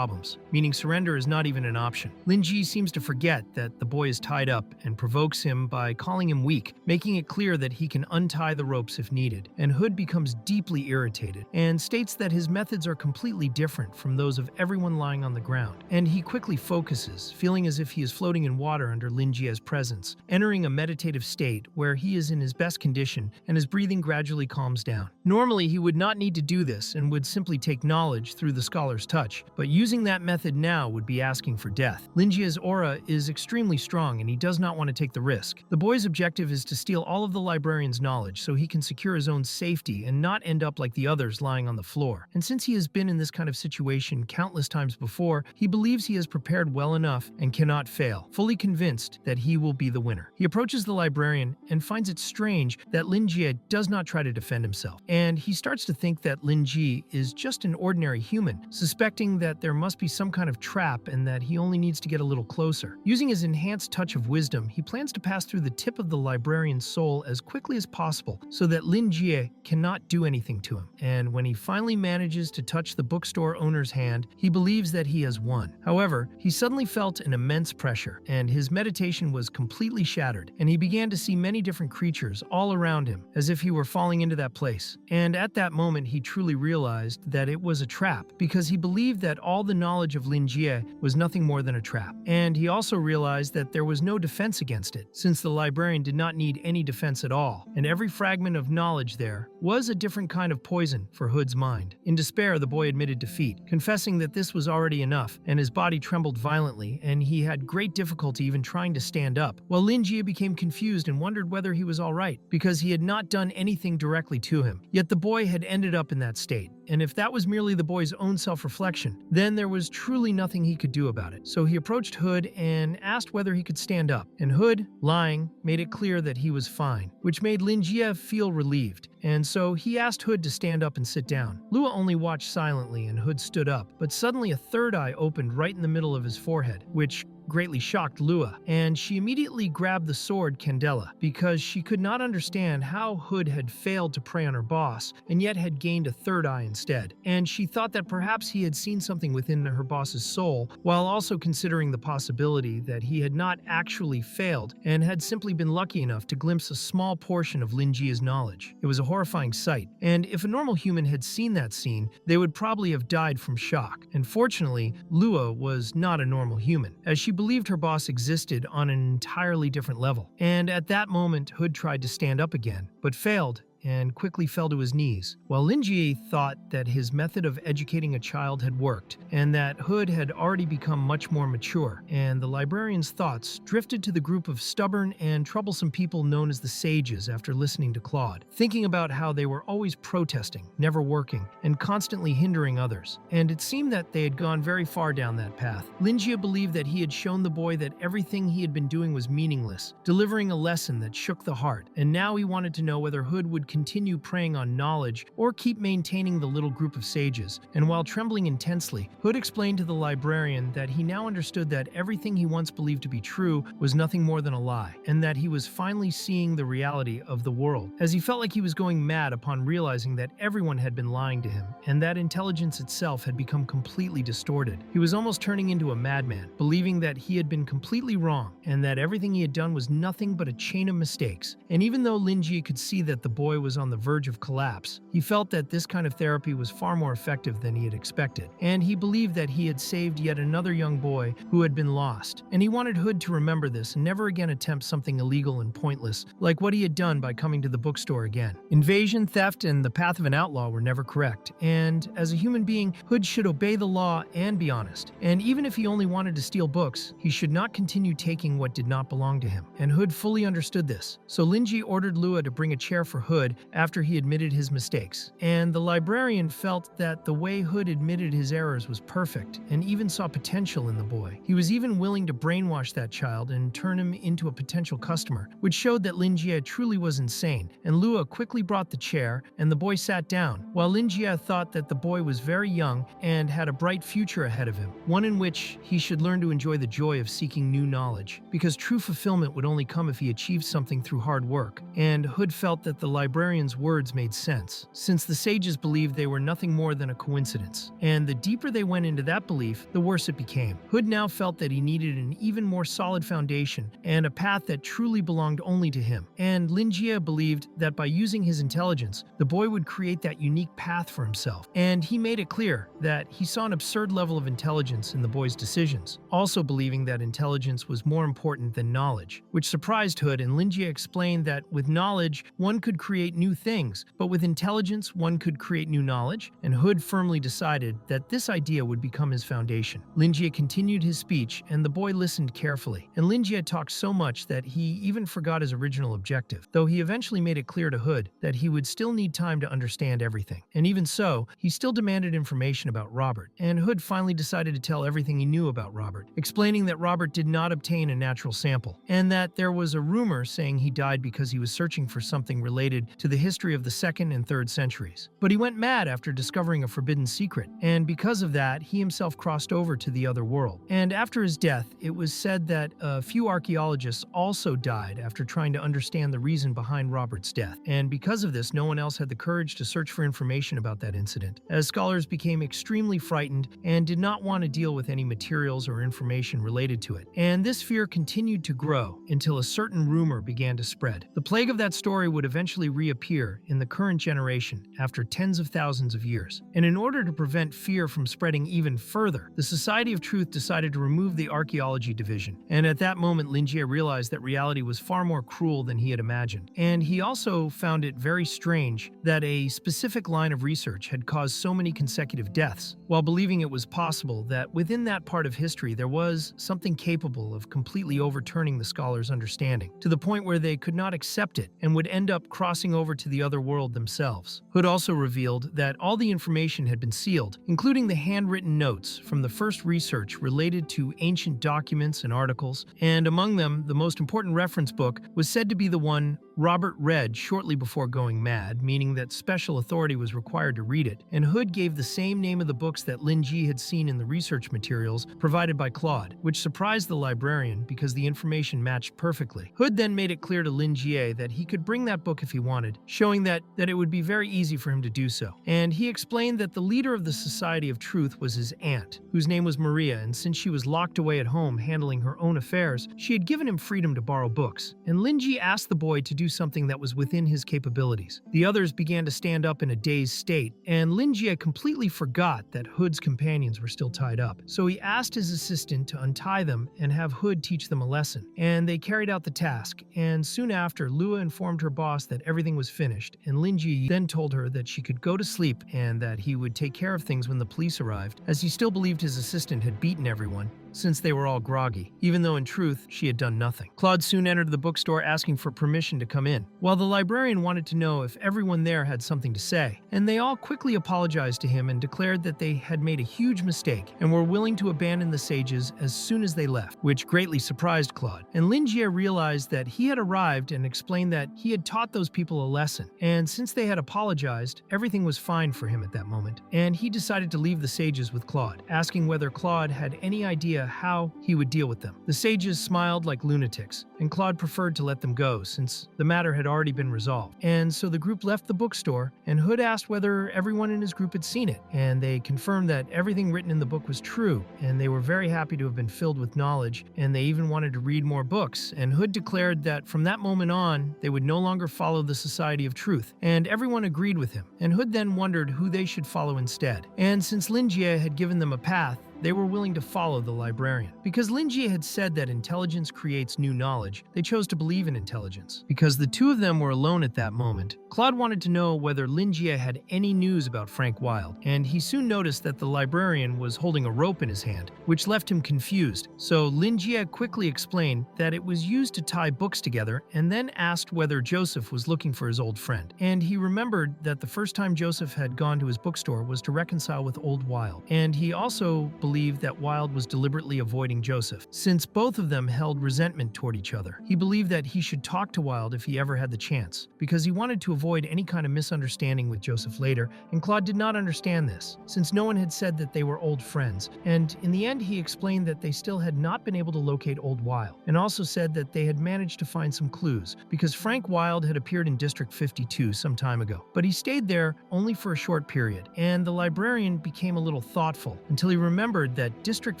meaning surrender is not even an option. Lingi seems to forget that the boy is tied up and provokes him by calling him weak, making it clear that he can untie the ropes if needed. And Hood becomes deeply irritated and states that his methods are completely different from those of everyone lying on the ground. And he quickly focuses, feeling as if he is floating in water under Lingi's presence, entering a meditative state where he is in his best condition and his breathing gradually calms down. Normally, he would not need to do this and would simply take knowledge through the scholar's touch, but using that method now would be asking for death. Lingi's aura is extremely strong and he does not want to take the risk. The boy's objective is to steal all of the librarian's knowledge so he can secure his own safety and not end up like the others lying on the floor. And since he has been in this kind of situation countless times before, he believes he has prepared well enough and cannot fail, fully convinced that he will be the winner. He approaches the librarian and finds it strange that Lingi does not try to defend himself, and he starts to think that Lingi is just an ordinary human, suspecting that there must be some kind of trap and that he only needs to get a little closer. Using his enhanced touch of wisdom, he plans to pass through the tip of the librarian's soul as quickly as possible so that Lingi cannot do anything to him. And when he finally manages to touch the bookstore owner's hand, he believes that he has won. However, he suddenly felt an immense pressure, and his meditation was completely shattered, and he began to see many different creatures all around him, as if he were falling into that place. And at that moment, he truly realized that it was a trap, because he believed that all the knowledge of Lingi was nothing more than a trap. And he also realized that there was no defense against it, since the librarian did not need any defense at all, and every fragment of knowledge there was a different kind of poison for Hood's mind. In despair, the boy admitted defeat, confessing that this was already enough, and his body trembled violently, and he had great difficulty even trying to stand up, while Lingi became confused and wondered whether he was alright, because he had not done anything directly to him. Yet the boy had ended up in that state, and if that was merely the boy's own self-reflection, then there was truly nothing he could do about it. So he approached Hood and asked whether he could stand up, and Hood, lying, made it clear that he was fine, which made Lingi feel relieved, and so he asked Hood to stand up and sit down. Lua only watched silently and Hood stood up, but suddenly a third eye opened right in the middle of his forehead, which greatly shocked Lua, and she immediately grabbed the sword Candela because she could not understand how Hood had failed to prey on her boss and yet had gained a third eye instead. And she thought that perhaps he had seen something within her boss's soul, while also considering the possibility that he had not actually failed and had simply been lucky enough to glimpse a small portion of Lingi's knowledge. It was a horrifying sight, and if a normal human had seen that scene, they would probably have died from shock. And fortunately, Lua was not a normal human, as she believed her boss existed on an entirely different level. And at that moment, Hood tried to stand up again, but failed, and quickly fell to his knees, while Lingi thought that his method of educating a child had worked, and that Hood had already become much more mature, and the librarian's thoughts drifted to the group of stubborn and troublesome people known as the Sages after listening to Claude, thinking about how they were always protesting, never working, and constantly hindering others. And it seemed that they had gone very far down that path. Lingi believed that he had shown the boy that everything he had been doing was meaningless, delivering a lesson that shook the heart, and now he wanted to know whether Hood would continue preying on knowledge or keep maintaining the little group of sages. And while trembling intensely, Hood explained to the librarian that he now understood that everything he once believed to be true was nothing more than a lie, and that he was finally seeing the reality of the world, as he felt like he was going mad upon realizing that everyone had been lying to him, and that intelligence itself had become completely distorted. He was almost turning into a madman, believing that he had been completely wrong, and that everything he had done was nothing but a chain of mistakes. And even though Lingi could see that the boy was on the verge of collapse, he felt that this kind of therapy was far more effective than he had expected, and he believed that he had saved yet another young boy who had been lost. And he wanted Hood to remember this and never again attempt something illegal and pointless, like what he had done by coming to the bookstore again. Invasion, theft, and the path of an outlaw were never correct, and as a human being, Hood should obey the law and be honest. And even if he only wanted to steal books, he should not continue taking what did not belong to him. And Hood fully understood this. So Lingi ordered Lua to bring a chair for Hood after he admitted his mistakes. And the librarian felt that the way Hood admitted his errors was perfect, and even saw potential in the boy. He was even willing to brainwash that child and turn him into a potential customer, which showed that Lingia truly was insane. And Lua quickly brought the chair, and the boy sat down, while Lingia thought that the boy was very young and had a bright future ahead of him, one in which he should learn to enjoy the joy of seeking new knowledge, because true fulfillment would only come if he achieved something through hard work. And Hood felt that the librarian's words made sense, since the sages believed they were nothing more than a coincidence. And the deeper they went into that belief, the worse it became. Hood now felt that he needed an even more solid foundation and a path that truly belonged only to him. And Lingia believed that by using his intelligence, the boy would create that unique path for himself. And he made it clear that he saw an absurd level of intelligence in the boy's decisions, also believing that intelligence was more important than knowledge, which surprised Hood. And Lingia explained that with knowledge, one could create new things, but with intelligence, one could create new knowledge, and Hood firmly decided that this idea would become his foundation. Lingia continued his speech, and the boy listened carefully. And Lingia talked so much that he even forgot his original objective, though he eventually made it clear to Hood that he would still need time to understand everything. And even so, he still demanded information about Robert, and Hood finally decided to tell everything he knew about Robert, explaining that Robert did not obtain a natural sample, and that there was a rumor saying he died because he was searching for something related to the history of the 2nd and 3rd centuries. But he went mad after discovering a forbidden secret, and because of that, he himself crossed over to the other world. And after his death, it was said that a few archaeologists also died after trying to understand the reason behind Robert's death. And because of this, no one else had the courage to search for information about that incident, as scholars became extremely frightened and did not want to deal with any materials or information related to it. And this fear continued to grow until a certain rumor began to spread. The plague of that story would eventually reappear in the current generation after tens of thousands of years. And in order to prevent fear from spreading even further, the Society of Truth decided to remove the archaeology division. And at that moment, Lingia realized that reality was far more cruel than he had imagined. And he also found it very strange that a specific line of research had caused so many consecutive deaths, while believing it was possible that within that part of history there was something capable of completely overturning the scholars' understanding, to the point where they could not accept it and would end up crossing over to the other world themselves. Hood also revealed that all the information had been sealed, including the handwritten notes from the first research related to ancient documents and articles, and among them, the most important reference book was said to be the one Robert read shortly before going mad, meaning that special authority was required to read it, and Hood gave the same name of the books that Lingi had seen in the research materials provided by Claude, which surprised the librarian because the information matched perfectly. Hood then made it clear to Lingi that he could bring that book if he wanted, showing that it would be very easy for him to do so. And he explained that the leader of the Society of Truth was his aunt, whose name was Maria, and since she was locked away at home handling her own affairs, she had given him freedom to borrow books. And Lingi asked the boy to do something that was within his capabilities. The others began to stand up in a dazed state, and Lingi completely forgot that Hood's companions were still tied up. So he asked his assistant to untie them and have Hood teach them a lesson. And they carried out the task, and soon after, Lua informed her boss that everything was finished, and Lingi then told her that she could go to sleep and that he would take care of things when the police arrived, as he still believed his assistant had beaten everyone, since they were all groggy, even though in truth she had done nothing. Claude soon entered the bookstore asking for permission to come in, while the librarian wanted to know if everyone there had something to say, and they all quickly apologized to him and declared that they had made a huge mistake and were willing to abandon the sages as soon as they left, which greatly surprised Claude. And Lingi realized that he had arrived and explained that he had taught those people a lesson, and since they had apologized, everything was fine for him at that moment, and he decided to leave the sages with Claude, asking whether Claude had any idea how he would deal with them. The sages smiled like lunatics, and Claude preferred to let them go since the matter had already been resolved. And so the group left the bookstore, and Hood asked whether everyone in his group had seen it, and they confirmed that everything written in the book was true, and they were very happy to have been filled with knowledge, and they even wanted to read more books. And Hood declared that from that moment on, they would no longer follow the Society of Truth, and everyone agreed with him. And Hood then wondered who they should follow instead. And since Lingi had given them a path, they were willing to follow the librarian. Because Lingi had said that intelligence creates new knowledge, they chose to believe in intelligence. Because the two of them were alone at that moment, Claude wanted to know whether Lingi had any news about Frank Wilde, and he soon noticed that the librarian was holding a rope in his hand, which left him confused. So Lingi quickly explained that it was used to tie books together, and then asked whether Joseph was looking for his old friend. And he remembered that the first time Joseph had gone to his bookstore was to reconcile with old Wilde, and he also believed that Wilde was deliberately avoiding Joseph, since both of them held resentment toward each other. He believed that he should talk to Wilde if he ever had the chance, because he wanted to avoid any kind of misunderstanding with Joseph later, and Claude did not understand this, since no one had said that they were old friends, and in the end he explained that they still had not been able to locate old Wilde, and also said that they had managed to find some clues, because Frank Wilde had appeared in District 52 some time ago, but he stayed there only for a short period, and the librarian became a little thoughtful until he remembered that District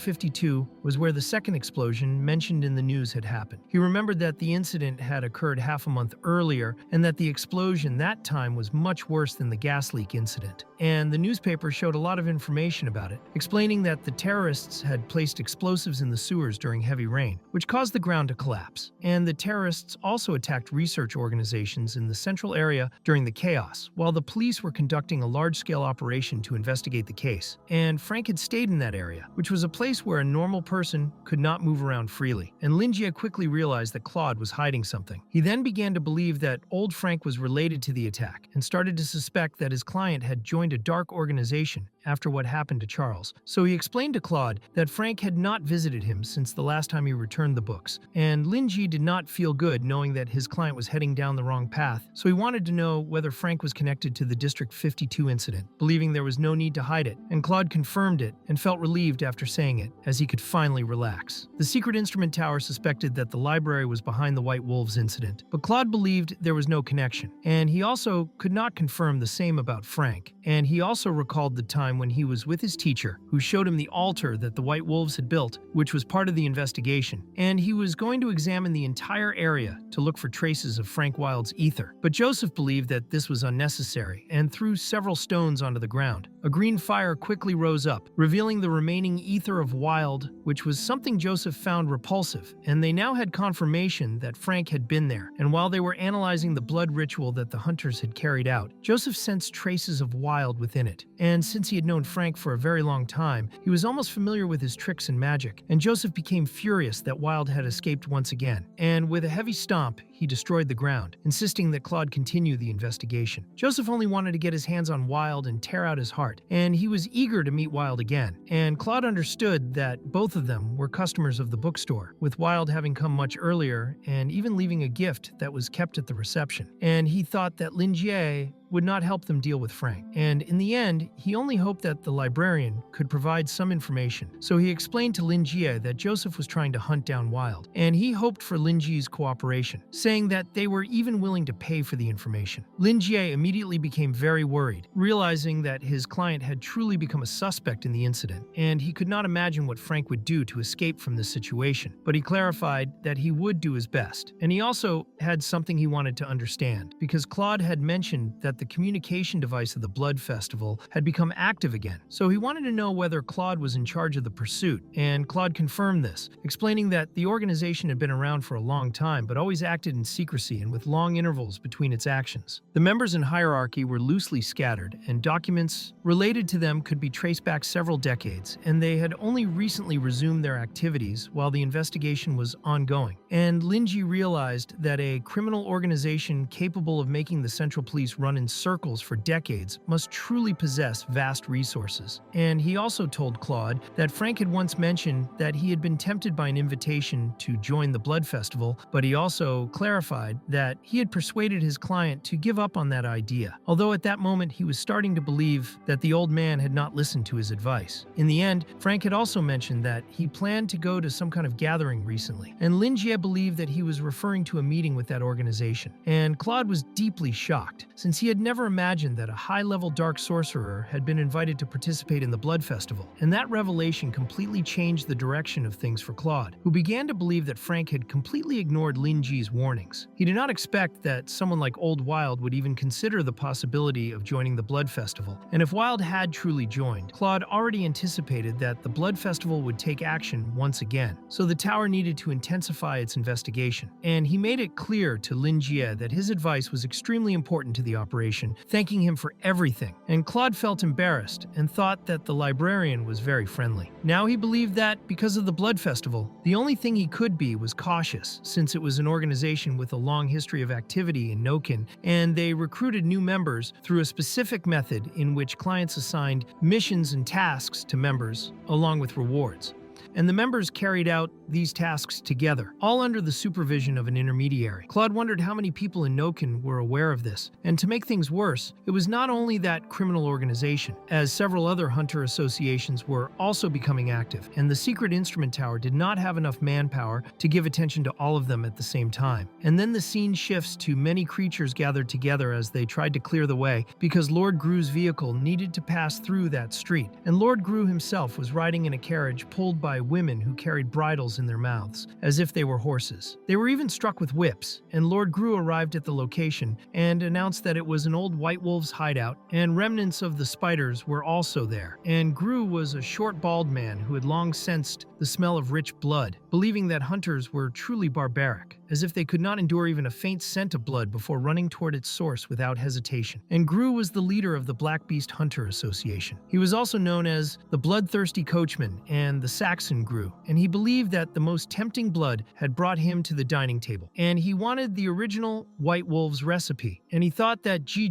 52 was where the second explosion mentioned in the news had happened. He remembered that the incident had occurred half a month earlier, and that the explosion that time was much worse than the gas leak incident. And the newspaper showed a lot of information about it, explaining that the terrorists had placed explosives in the sewers during heavy rain, which caused the ground to collapse. And the terrorists also attacked research organizations in the central area during the chaos, while the police were conducting a large-scale operation to investigate the case. And Frank had stayed in that area, which was a place where a normal person could not move around freely. And Lingi quickly realized that Claude was hiding something. He then began to believe that old Frank was related to the attack, and started to suspect that his client had joined a dark organization after what happened to Charles. So he explained to Claude that Frank had not visited him since the last time he returned the books, and Lingi did not feel good knowing that his client was heading down the wrong path, so he wanted to know whether Frank was connected to the District 52 incident, believing there was no need to hide it, and Claude confirmed it and felt relieved after saying it, as he could finally relax. The Secret Instrument Tower suspected that the library was behind the White Wolves incident, but Claude believed there was no connection, and he also could not confirm the same about Frank, and he also recalled the time when he was with his teacher, who showed him the altar that the White Wolves had built, which was part of the investigation, and he was going to examine the entire area to look for traces of Frank Wilde's ether. But Joseph believed that this was unnecessary, and threw several stones onto the ground. A green fire quickly rose up, revealing the remaining ether of Wilde, which was something Joseph found repulsive, and they now had confirmation that Frank had been there. And while they were analyzing the blood ritual that the hunters had carried out, Joseph sensed traces of Wilde within it. And since he had known Frank for a very long time, he was almost familiar with his tricks and magic, and Joseph became furious that Wilde had escaped once again. And with a heavy stomp, he destroyed the ground, insisting that Claude continue the investigation. Joseph only wanted to get his hands on Wilde and tear out his heart, and he was eager to meet Wilde again. And Claude understood that both of them were customers of the bookstore, with Wilde having come much earlier and even leaving a gift that was kept at the reception. And he thought that Lingi would not help them deal with Frank. And in the end, he only hoped that the librarian could provide some information. So he explained to Lingi that Joseph was trying to hunt down Wilde, and he hoped for Lingi's cooperation, saying that they were even willing to pay for the information. Lingi immediately became very worried, realizing that his client had truly become a suspect in the incident, and he could not imagine what Frank would do to escape from this situation. But he clarified that he would do his best. And he also had something he wanted to understand, because Claude had mentioned that the communication device of the Blood Festival had become active again. So he wanted to know whether Claude was in charge of the pursuit, and Claude confirmed this, explaining that the organization had been around for a long time but always acted in secrecy and with long intervals between its actions. The members in hierarchy were loosely scattered, and documents related to them could be traced back several decades, and they had only recently resumed their activities while the investigation was ongoing. And Lingi realized that a criminal organization capable of making the Central Police run in circles for decades must truly possess vast resources. And he also told Claude that Frank had once mentioned that he had been tempted by an invitation to join the Blood Festival, but he also clarified that he had persuaded his client to give up on that idea, although at that moment he was starting to believe that the old man had not listened to his advice. In the end, Frank had also mentioned that he planned to go to some kind of gathering recently, and Lingi believed that he was referring to a meeting with that organization. And Claude was deeply shocked, since he had never imagined that a high-level dark sorcerer had been invited to participate in the Blood Festival, and that revelation completely changed the direction of things for Claude, who began to believe that Frank had completely ignored Lingi's warnings. He did not expect that someone like Old Wild would even consider the possibility of joining the Blood Festival, and if Wild had truly joined, Claude already anticipated that the Blood Festival would take action once again, so the tower needed to intensify its investigation. And he made it clear to Lingi that his advice was extremely important to the operation, thanking him for everything, and Claude felt embarrassed and thought that the librarian was very friendly. Now he believed that, because of the Blood Festival, the only thing he could be was cautious, since it was an organization with a long history of activity in Noken, and they recruited new members through a specific method in which clients assigned missions and tasks to members, along with rewards. And the members carried out these tasks together, all under the supervision of an intermediary. Claude wondered how many people in Noken were aware of this, and to make things worse, it was not only that criminal organization, as several other hunter associations were also becoming active, and the secret instrument tower did not have enough manpower to give attention to all of them at the same time. And then the scene shifts to many creatures gathered together as they tried to clear the way, because Lord Gru's vehicle needed to pass through that street, and Lord Gru himself was riding in a carriage pulled by women who carried bridles in their mouths, as if they were horses. They were even struck with whips, and Lord Gru arrived at the location and announced that it was an old White Wolf's hideout, and remnants of the spiders were also there. And Gru was a short, bald man who had long sensed the smell of rich blood, believing that hunters were truly barbaric, as if they could not endure even a faint scent of blood before running toward its source without hesitation. And Gru was the leader of the Black Beast Hunter Association. He was also known as the Bloodthirsty Coachman and the Saxon Gru, and he believed that the most tempting blood had brought him to the dining table, and he wanted the original White Wolf's recipe, and he thought that Ji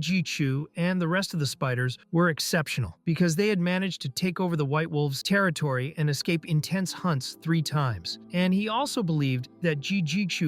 and the rest of the spiders were exceptional, because they had managed to take over the White Wolf's territory and escape intense hunts 3 times. And he also believed that Ji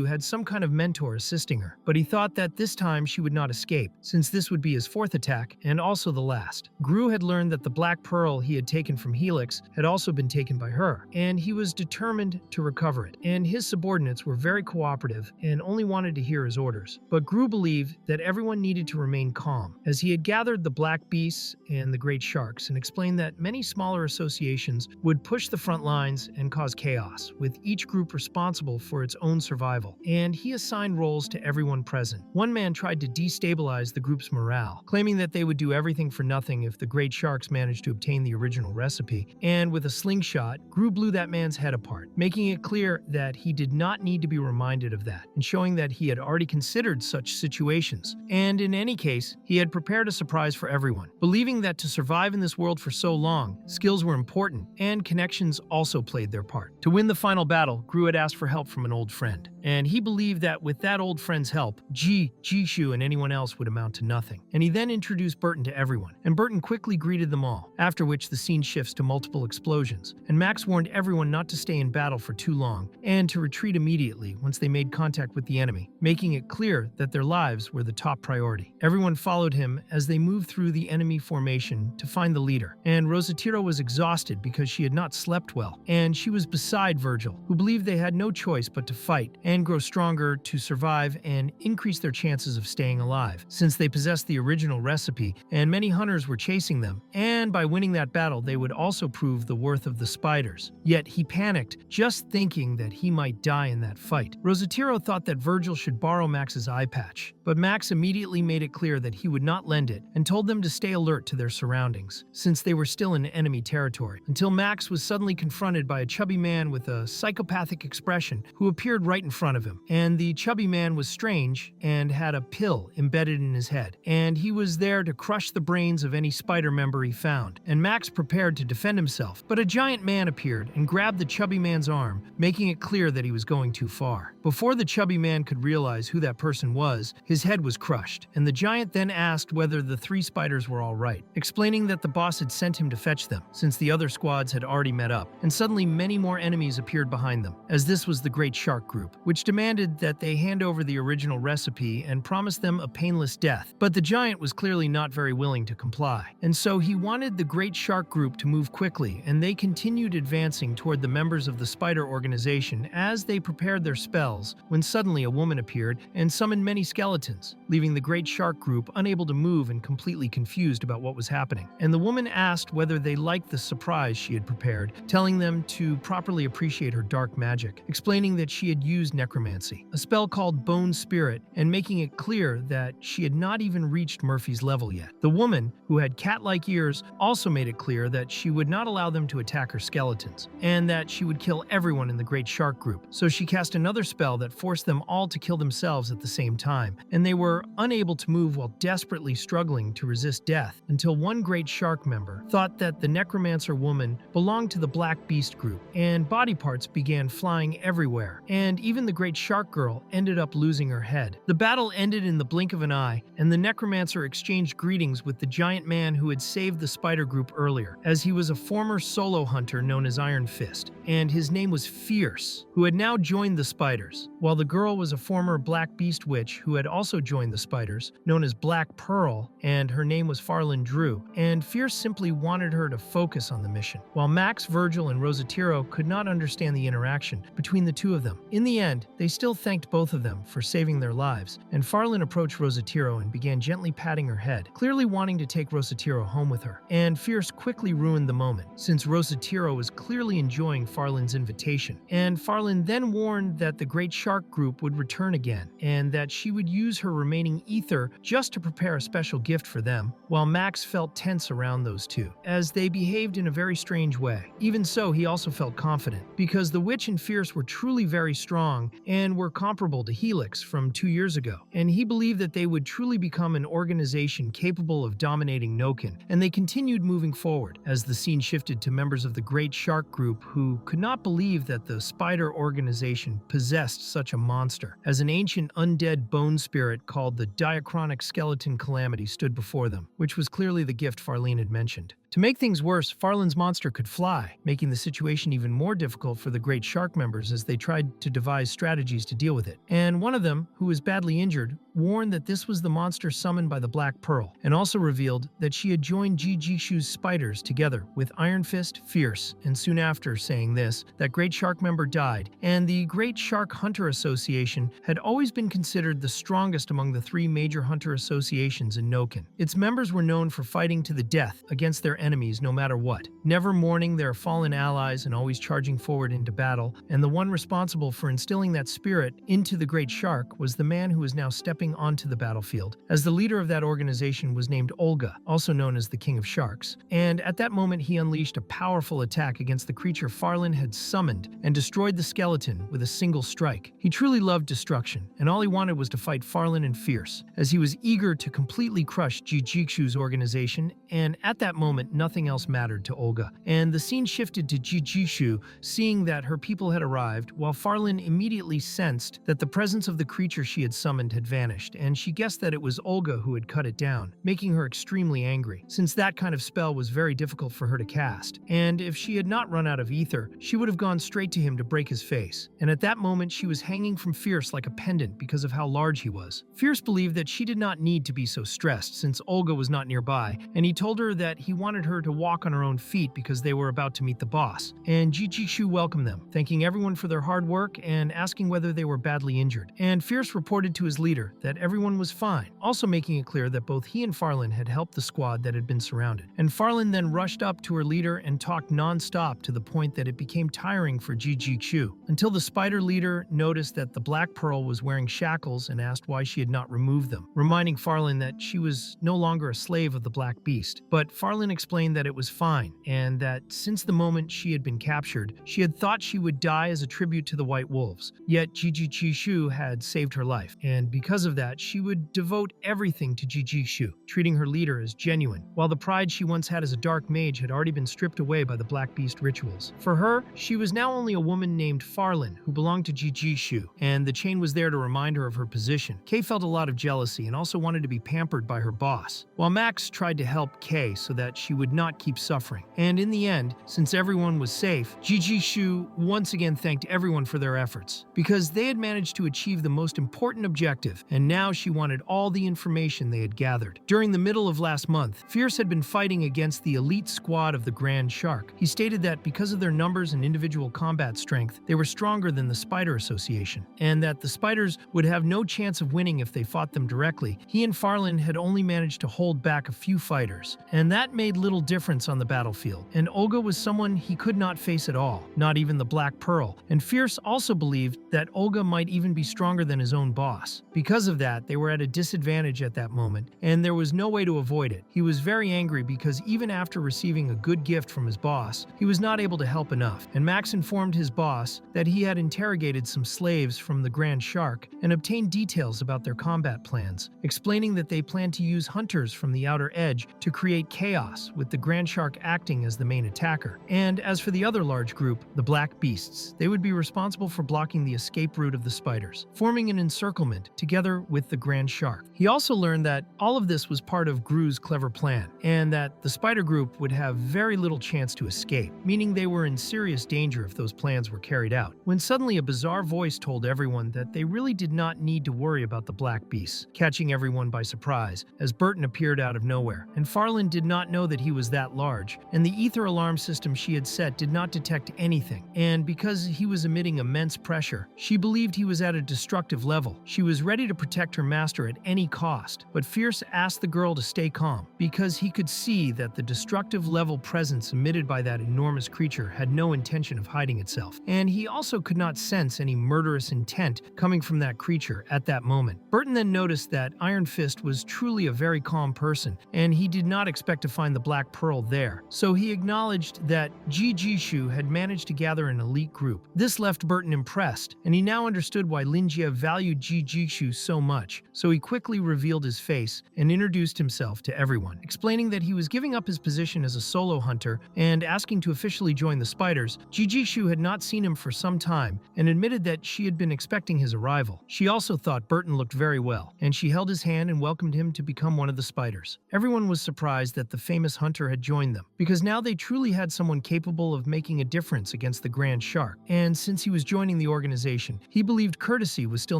had some kind of mentor assisting her, but he thought that this time she would not escape, since this would be his 4th attack, and also the last. Gru had learned that the Black Pearl he had taken from Helix had also been taken by her, and he was determined to recover it, and his subordinates were very cooperative and only wanted to hear his orders. But Gru believed that everyone needed to remain calm, as he had gathered the Black Beasts and the Great Sharks and explained that many smaller associations would push the front lines and cause chaos, with each group responsible for its own survival, and he assigned roles to everyone present. One man tried to destabilize the group's morale, claiming that they would do everything for nothing if the Great Sharks managed to obtain the original recipe, and with a slingshot, Gru blew that man's head apart, making it clear that he did not need to be reminded of that, and showing that he had already considered such situations. And in any case, he had prepared a surprise for everyone, believing that to survive in this world for so long, skills were important, and connections also played their part. To win the final battle, Gru had asked for help from an old friend, and he believed that with that old friend's help, Jishu and anyone else would amount to nothing. And he then introduced Burton to everyone, and Burton quickly greeted them all, after which the scene shifts to multiple explosions, and Max warned everyone not to stay in battle for too long, and to retreat immediately once they made contact with the enemy, making it clear that their lives were the top priority. Everyone followed him as they moved through the enemy formation to find the leader, and Rosatiro was exhausted because she had not slept well, and she was beside Virgil, who believed they had no choice but to fight and grow stronger to survive and increase their chances of staying alive, since they possessed the original recipe and many hunters were chasing them, and by winning that battle they would also prove the worth of the spiders. Yet he panicked, just thinking that he might die in that fight. Rosatiro thought that Virgil should borrow Max's eye patch, but Max immediately made it clear that he would not lend it and told them to stay alert to their surroundings, since they were still in enemy territory, until Max was suddenly confronted by a chubby man with a psychopathic expression who appeared right in front of him. them. And the chubby man was strange and had a pill embedded in his head. And he was there to crush the brains of any spider member he found. And Max prepared to defend himself, but a giant man appeared and grabbed the chubby man's arm, making it clear that he was going too far. Before the chubby man could realize who that person was, his head was crushed, and the giant then asked whether the 3 spiders were all right, explaining that the boss had sent him to fetch them, since the other squads had already met up, and suddenly many more enemies appeared behind them, as this was the Great Shark Group, which demanded that they hand over the original recipe and promised them a painless death. But the giant was clearly not very willing to comply, and so he wanted the Great Shark Group to move quickly, and they continued advancing toward the members of the spider organization as they prepared their spells, when suddenly a woman appeared and summoned many skeletons, leaving the Great Shark Group unable to move and completely confused about what was happening. And the woman asked whether they liked the surprise she had prepared, telling them to properly appreciate her dark magic, explaining that she had used necromancy, a spell called Bone Spirit, and making it clear that she had not even reached Murphy's level yet. The woman, who had cat-like ears, also made it clear that she would not allow them to attack her skeletons, and that she would kill everyone in the Great Shark Group. So she cast another spell that forced them all to kill themselves at the same time, and they were unable to move while desperately struggling to resist death, until one Great Shark member thought that the necromancer woman belonged to the Black Beast Group, and body parts began flying everywhere, and even the Great Shark Girl ended up losing her head. The battle ended in the blink of an eye, and the necromancer exchanged greetings with the giant man who had saved the spider group earlier, as he was a former solo hunter known as Iron Fist, and his name was Fierce, who had now joined the spiders, while the girl was a former Black Beast witch who had also joined the spiders, known as Black Pearl, and her name was Farlin Drew, and Fierce simply wanted her to focus on the mission, while Max, Virgil, and Rosatiro could not understand the interaction between the two of them. In the end, they still thanked both of them for saving their lives, and Farlin approached Rosatiro and began gently patting her head, clearly wanting to take Rosatiro home with her, and Fierce quickly ruined the moment, since Rosatiro was clearly enjoying Farlin's invitation, and Farlin then warned that the Great Shark Group would return again, and that she would use her remaining ether just to prepare a special gift for them, while Max felt tense around those two, as they behaved in a very strange way. Even so, he also felt confident, because the Witch and Fierce were truly very strong and were comparable to Helix from 2 years ago, and he believed that they would truly become an organization capable of dominating Noken, and they continued moving forward, as the scene shifted to members of the Great Shark Group who could not believe that the spider organization possessed such a monster, as an ancient undead bone spirit called the Diachronic Skeleton Calamity stood before them, which was clearly the gift Farlene had mentioned. To make things worse, Farlin's monster could fly, making the situation even more difficult for the Great Shark members as they tried to devise strategies to deal with it. And one of them, who was badly injured, warned that this was the monster summoned by the Black Pearl, and also revealed that she had joined Jijishu's spiders together with Iron Fist, Fierce, and soon after saying this, that Great Shark member died, and the Great Shark Hunter Association had always been considered the strongest among the 3 major hunter associations in Noken. Its members were known for fighting to the death against their enemies no matter what, never mourning their fallen allies and always charging forward into battle, and the one responsible for instilling that spirit into the Great Shark was the man who is now stepping onto the battlefield, as the leader of that organization was named Olga, also known as the King of Sharks, and at that moment he unleashed a powerful attack against the creature Farlin had summoned and destroyed the skeleton with a single strike. He truly loved destruction, and all he wanted was to fight Farlin and Fierce, as he was eager to completely crush Jijishu's organization, and at that moment nothing else mattered to Olga, and the scene shifted to Jijishu, seeing that her people had arrived, while Farlin immediately sensed that the presence of the creature she had summoned had vanished, and she guessed that it was Olga who had cut it down, making her extremely angry, since that kind of spell was very difficult for her to cast, and if she had not run out of ether, she would have gone straight to him to break his face, and at that moment she was hanging from Fierce like a pendant because of how large he was. Fierce believed that she did not need to be so stressed since Olga was not nearby, and he told her that he wanted her to walk on her own feet because they were about to meet the boss, and Jijishu welcomed them, thanking everyone for their hard work and asking whether they were badly injured, and Fierce reported to his leader that everyone was fine, also making it clear that both he and Farlin had helped the squad that had been surrounded. And Farlin then rushed up to her leader and talked non-stop to the point that it became tiring for Jijixu, until the spider leader noticed that the Black Pearl was wearing shackles and asked why she had not removed them, reminding Farlin that she was no longer a slave of the Black Beast. But Farlin explained that it was fine, and that since the moment she had been captured, she had thought she would die as a tribute to the White Wolves. Yet Jijixu had saved her life, and because of that, she would devote everything to Jijixu, treating her leader as genuine, while the pride she once had as a dark mage had already been stripped away by the Black Beast rituals. For her, she was now only a woman named Farlin, who belonged to Jijixu, and the chain was there to remind her of her position. Kay felt a lot of jealousy and also wanted to be pampered by her boss, while Max tried to help Kay so that she would not keep suffering. And in the end, since everyone was safe, Jijixu once again thanked everyone for their efforts, because they had managed to achieve the most important objective, and now she wanted all the information they had gathered. During the middle of last month, Fierce had been fighting against the elite squad of the Grand Shark. He stated that because of their numbers and individual combat strength, they were stronger than the Spider Association, and that the Spiders would have no chance of winning if they fought them directly. He and Farlin had only managed to hold back a few fighters, and that made little difference on the battlefield. And Olga was someone he could not face at all, not even the Black Pearl, and Fierce also believed that Olga might even be stronger than his own boss. Because of that, they were at a disadvantage at that moment, and there was no way to avoid it. He was very angry because even after receiving a good gift from his boss, he was not able to help enough, and Max informed his boss that he had interrogated some slaves from the Grand Shark and obtained details about their combat plans, explaining that they planned to use hunters from the outer edge to create chaos, with the Grand Shark acting as the main attacker. And as for the other large group, the Black Beasts, they would be responsible for blocking the escape route of the Spiders, forming an encirclement together with the Grand Shark. He also learned that all of this was part of Gru's clever plan, and that the Spider Group would have very little chance to escape, meaning they were in serious danger if those plans were carried out. When suddenly a bizarre voice told everyone that they really did not need to worry about the Black Beasts, catching everyone by surprise, as Burton appeared out of nowhere. And Farlin did not know that he was that large, and the ether alarm system she had set did not detect anything. And because he was emitting immense pressure, she believed he was at a destructive level. She was ready to protect her master at any cost, but Fierce asked the girl to stay calm, because he could see that the destructive level presence emitted by that enormous creature had no intention of hiding itself. And he also could not sense any murderous intent coming from that creature at that moment. Burton then noticed that Iron Fist was truly a very calm person, and he did not expect to find the Black Pearl there. So he acknowledged that Jijixu had managed to gather an elite group. This left Burton impressed, and he now understood why Lingi valued Jijixu so much. So he quickly revealed his face and introduced himself to everyone, explaining that he was giving up his position as a solo hunter and asking to officially join the Spiders. Jijixu had not seen him for some time and admitted that she had been expecting his arrival. She also thought Burton looked very well, and she held his hand and welcomed him to become one of the Spiders. Everyone was surprised that the famous hunter had joined them, because now they truly had someone capable of making a difference against the Grand Shark. And since he was joining the organization, he believed courtesy was still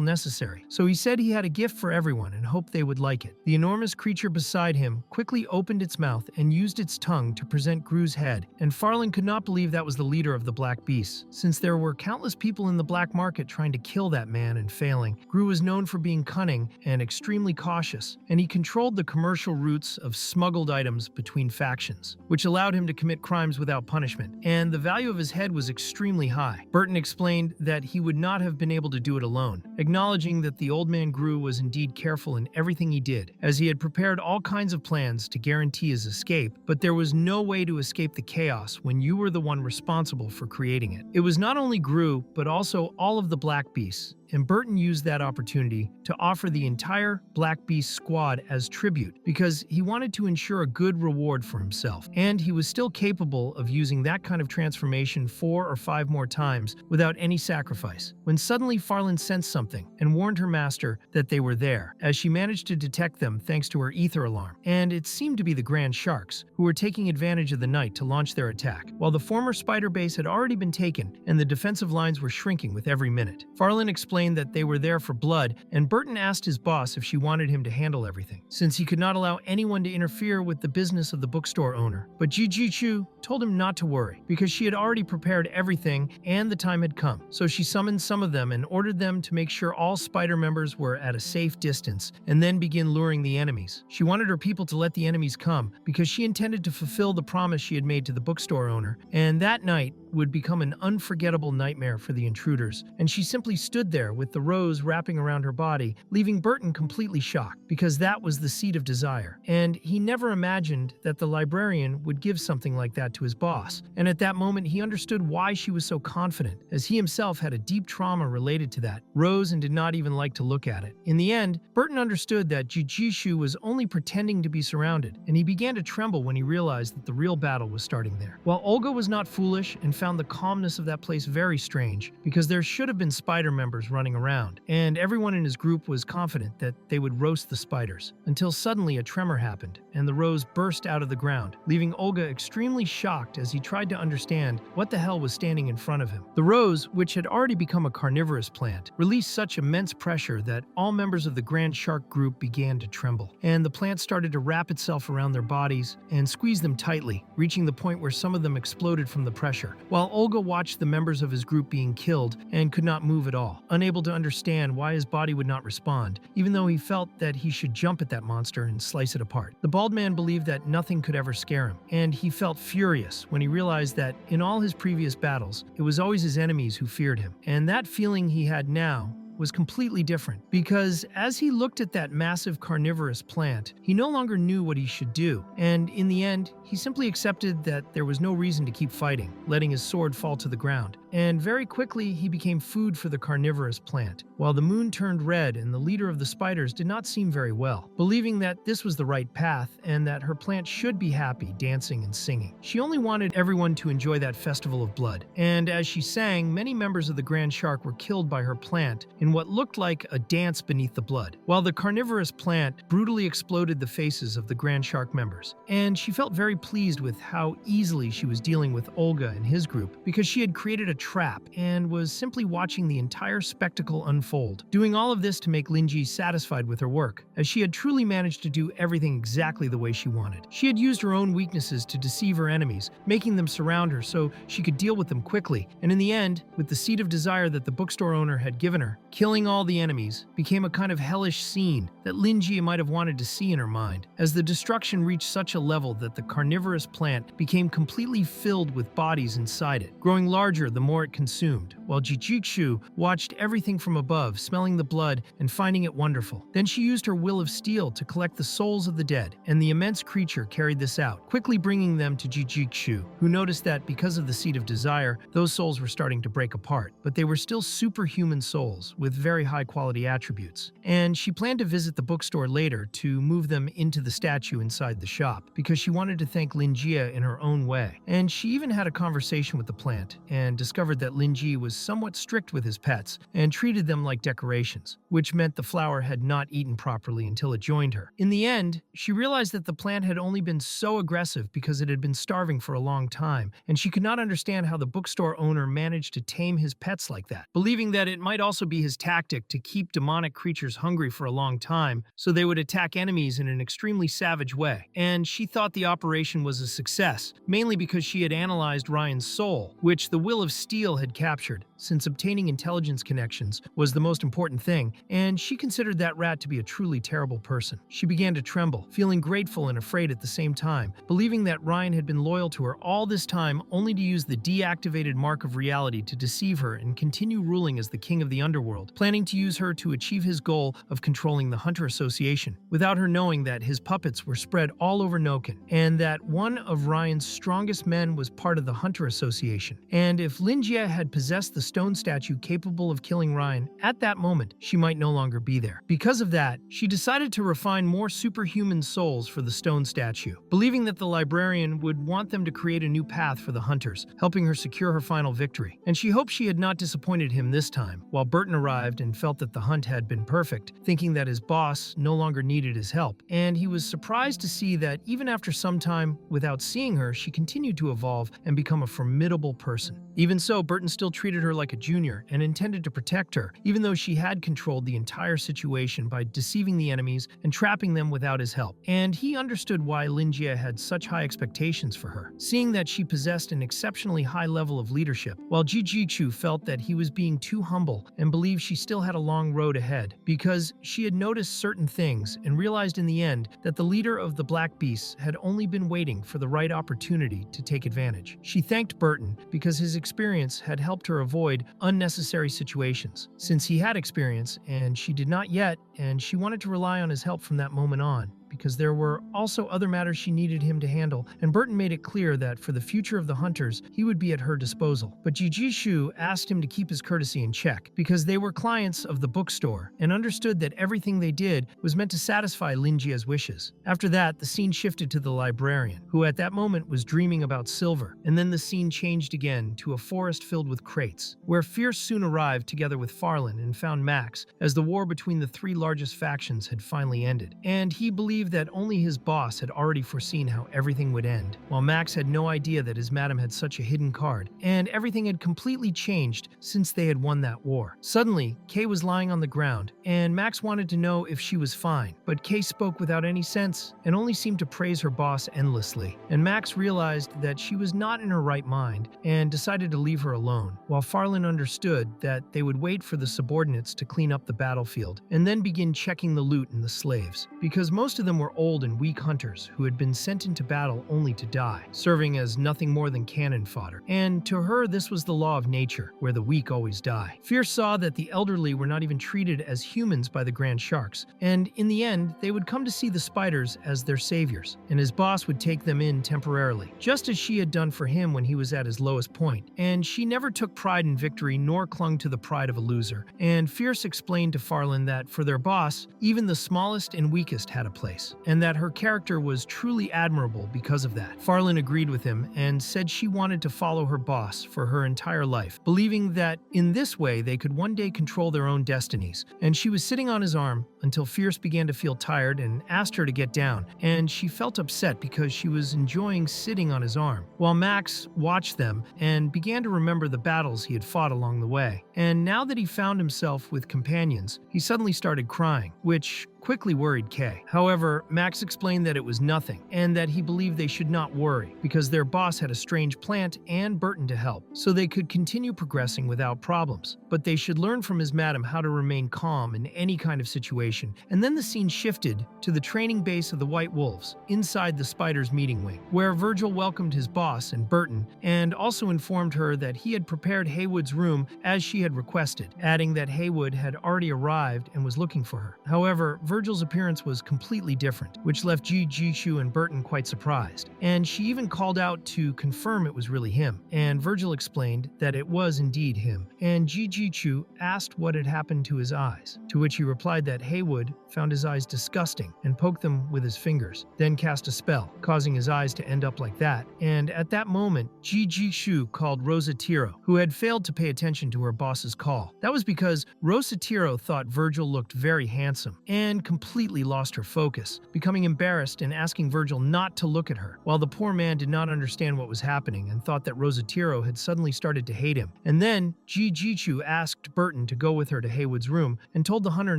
necessary. So he said he had a gift for everyone and hoped they would like it. The enormous creature beside him quickly opened its mouth and used its tongue to present Gru's head, and Farlin could not believe that was the leader of the Black Beasts, since there were countless people in the black market trying to kill that man and failing. Gru was known for being cunning and extremely cautious, and he controlled the commercial routes of smuggled items between factions, which allowed him to commit crimes without punishment, and the value of his head was extremely high. Burton explained that he would not have been able to do it alone, acknowledging that the old man Gru was indeed careful in everything he did, as he had prepared all kinds of plans to guarantee his escape, but there was no way to escape the chaos when you were the one responsible for creating it. It was not only Gru, but also all of the Black Beasts, and Burton used that opportunity to offer the entire Black Beast squad as tribute, because he wanted to ensure a good reward for himself, and he was still capable of using that kind of transformation 4 or 5 more times without any sacrifice, when suddenly Farlin sensed something and warned her master that they were there, as she managed to detect them thanks to her ether alarm, and it seemed to be the Grand Sharks, who were taking advantage of the night to launch their attack, while the former spider base had already been taken and the defensive lines were shrinking with every minute. Farlin explained explained that they were there for blood, and Burton asked his boss if she wanted him to handle everything, since he could not allow anyone to interfere with the business of the bookstore owner. But Jiji told him not to worry, because she had already prepared everything and the time had come. So she summoned some of them and ordered them to make sure all spider members were at a safe distance, and then begin luring the enemies. She wanted her people to let the enemies come, because she intended to fulfill the promise she had made to the bookstore owner, and that night would become an unforgettable nightmare for the intruders. And she simply stood there with the rose wrapping around her body, leaving Burton completely shocked, because that was the seed of desire. And he never imagined that the librarian would give something like that to his boss. And at that moment, he understood why she was so confident, as he himself had a deep trauma related to that rose and did not even like to look at it. In the end, Burton understood that Jijishu was only pretending to be surrounded, and he began to tremble when he realized that the real battle was starting there. While Olga was not foolish and found the calmness of that place very strange, because there should have been spider members running around, and everyone in his group was confident that they would roast the spiders, until suddenly a tremor happened, and the rose burst out of the ground, leaving Olga extremely shocked as he tried to understand what the hell was standing in front of him. The rose, which had already become a carnivorous plant, released such immense pressure that all members of the Grand Shark group began to tremble, and the plant started to wrap itself around their bodies and squeeze them tightly, reaching the point where some of them exploded from the pressure, while Olga watched the members of his group being killed and could not move at all, unable to understand why his body would not respond, even though he felt that he should jump at that monster and slice it apart. The bald man believed that nothing could ever scare him, and he felt furious when he realized that in all his previous battles, it was always his enemies who feared him. And that feeling he had now was completely different, because as he looked at that massive carnivorous plant, he no longer knew what he should do, and in the end, he simply accepted that there was no reason to keep fighting, letting his sword fall to the ground. And very quickly, he became food for the carnivorous plant, while the moon turned red and the leader of the spiders did not seem very well, believing that this was the right path and that her plant should be happy, dancing and singing. She only wanted everyone to enjoy that festival of blood, and as she sang, many members of the Grand Shark were killed by her plant in what looked like a dance beneath the blood, while the carnivorous plant brutally exploded the faces of the Grand Shark members. And she felt very pleased with how easily she was dealing with Olga and his group, because she had created a trap and was simply watching the entire spectacle unfold, doing all of this to make Lingi satisfied with her work, as she had truly managed to do everything exactly the way she wanted. She had used her own weaknesses to deceive her enemies, making them surround her so she could deal with them quickly, and in the end, with the seed of desire that the bookstore owner had given her, killing all the enemies became a kind of hellish scene that Lingi might have wanted to see in her mind, as the destruction reached such a level that the carnivorous plant became completely filled with bodies inside it, growing larger the more it consumed, while Jijikshu watched everything from above, smelling the blood and finding it wonderful. Then she used her will of steel to collect the souls of the dead, and the immense creature carried this out, quickly bringing them to Jijikshu, who noticed that because of the seed of desire, those souls were starting to break apart, but they were still superhuman souls with very high-quality attributes. And she planned to visit the bookstore later to move them into the statue inside the shop, because she wanted to thank Lingia in her own way. And she even had a conversation with the plant, and discovered that Lingi was somewhat strict with his pets, and treated them like decorations, which meant the flower had not eaten properly until it joined her. In the end, she realized that the plant had only been so aggressive because it had been starving for a long time, and she could not understand how the bookstore owner managed to tame his pets like that, believing that it might also be his tactic to keep demonic creatures hungry for a long time, so they would attack enemies in an extremely savage way. And she thought the operation was a success, mainly because she had analyzed Ryan's soul, which the will of steel had captured, since obtaining intelligence connections was the most important thing, and she considered that rat to be a truly terrible person. She began to tremble, feeling grateful and afraid at the same time, believing that Ryan had been loyal to her all this time only to use the deactivated mark of reality to deceive her and continue ruling as the king of the underworld, planning to use her to achieve his goal of controlling the Hunter Association, without her knowing that his puppets were spread all over Noken, and that one of Ryan's strongest men was part of the Hunter Association. And if Lingia had possessed the stone statue capable of killing Ryan, at that moment, she might no longer be there. Because of that, she decided to refine more superhuman souls for the stone statue, believing that the librarian would want them to create a new path for the hunters, helping her secure her final victory. And she hoped she had not disappointed him this time. While Burton arrived arrived and felt that the hunt had been perfect, thinking that his boss no longer needed his help, and he was surprised to see that even after some time without seeing her, she continued to evolve and become a formidable person. Even so, Burton still treated her like a junior and intended to protect her, even though she had controlled the entire situation by deceiving the enemies and trapping them without his help. And he understood why Lingi had such high expectations for her, seeing that she possessed an exceptionally high level of leadership, while Jijichu felt that he was being too humble and believed she still had a long road ahead, because she had noticed certain things and realized in the end that the leader of the Black Beasts had only been waiting for the right opportunity to take advantage. She thanked Burton because his experience had helped her avoid unnecessary situations, since he had experience and she did not yet, and she wanted to rely on his help from that moment on, because there were also other matters she needed him to handle, and Burton made it clear that for the future of the hunters, he would be at her disposal. But Jijishu asked him to keep his courtesy in check, because they were clients of the bookstore, and understood that everything they did was meant to satisfy Lingia's wishes. After that, the scene shifted to the librarian, who at that moment was dreaming about silver, and then the scene changed again to a forest filled with crates, where Fierce soon arrived together with Farland and found Max, as the war between the three largest factions had finally ended, and he believed that only his boss had already foreseen how everything would end, while Max had no idea that his madam had such a hidden card, and everything had completely changed since they had won that war. Suddenly, Kay was lying on the ground, and Max wanted to know if she was fine, but Kay spoke without any sense and only seemed to praise her boss endlessly, and Max realized that she was not in her right mind and decided to leave her alone, while Farland understood that they would wait for the subordinates to clean up the battlefield and then begin checking the loot and the slaves, because most of them were old and weak hunters who had been sent into battle only to die, serving as nothing more than cannon fodder. And to her, this was the law of nature, where the weak always die. Fierce saw that the elderly were not even treated as humans by the Grand Sharks, and in the end, they would come to see the spiders as their saviors, and his boss would take them in temporarily, just as she had done for him when he was at his lowest point. And she never took pride in victory nor clung to the pride of a loser. And Fierce explained to Farland that for their boss, even the smallest and weakest had a place, and that her character was truly admirable because of that. Farland agreed with him and said she wanted to follow her boss for her entire life, believing that in this way they could one day control their own destinies. And she was sitting on his arm until Fierce began to feel tired and asked her to get down, and she felt upset because she was enjoying sitting on his arm, while Max watched them and began to remember the battles he had fought along the way. And now that he found himself with companions, he suddenly started crying, which quickly worried Kay. However, Max explained that it was nothing, and that he believed they should not worry, because their boss had a strange plant and Burton to help, so they could continue progressing without problems. But they should learn from his madam how to remain calm in any kind of situation. And then the scene shifted to the training base of the White Wolves, inside the Spiders' meeting wing, where Virgil welcomed his boss and Burton, and also informed her that he had prepared Haywood's room as she had requested, adding that Haywood had already arrived and was looking for her. However, Virgil's appearance was completely different, which left Jishu and Burton quite surprised, and she even called out to confirm it was really him, and Virgil explained that it was indeed him, and Jishu asked what had happened to his eyes, to which he replied that Haywood found his eyes disgusting and poked them with his fingers, then cast a spell, causing his eyes to end up like that. And at that moment, Jishu called Rosatiro, who had failed to pay attention to her boss's call. That was because Rosatiro thought Virgil looked very handsome, and completely lost her focus, becoming embarrassed and asking Virgil not to look at her, while the poor man did not understand what was happening and thought that Rosatiro had suddenly started to hate him. And then Jijichu asked Burton to go with her to Haywood's room and told the hunter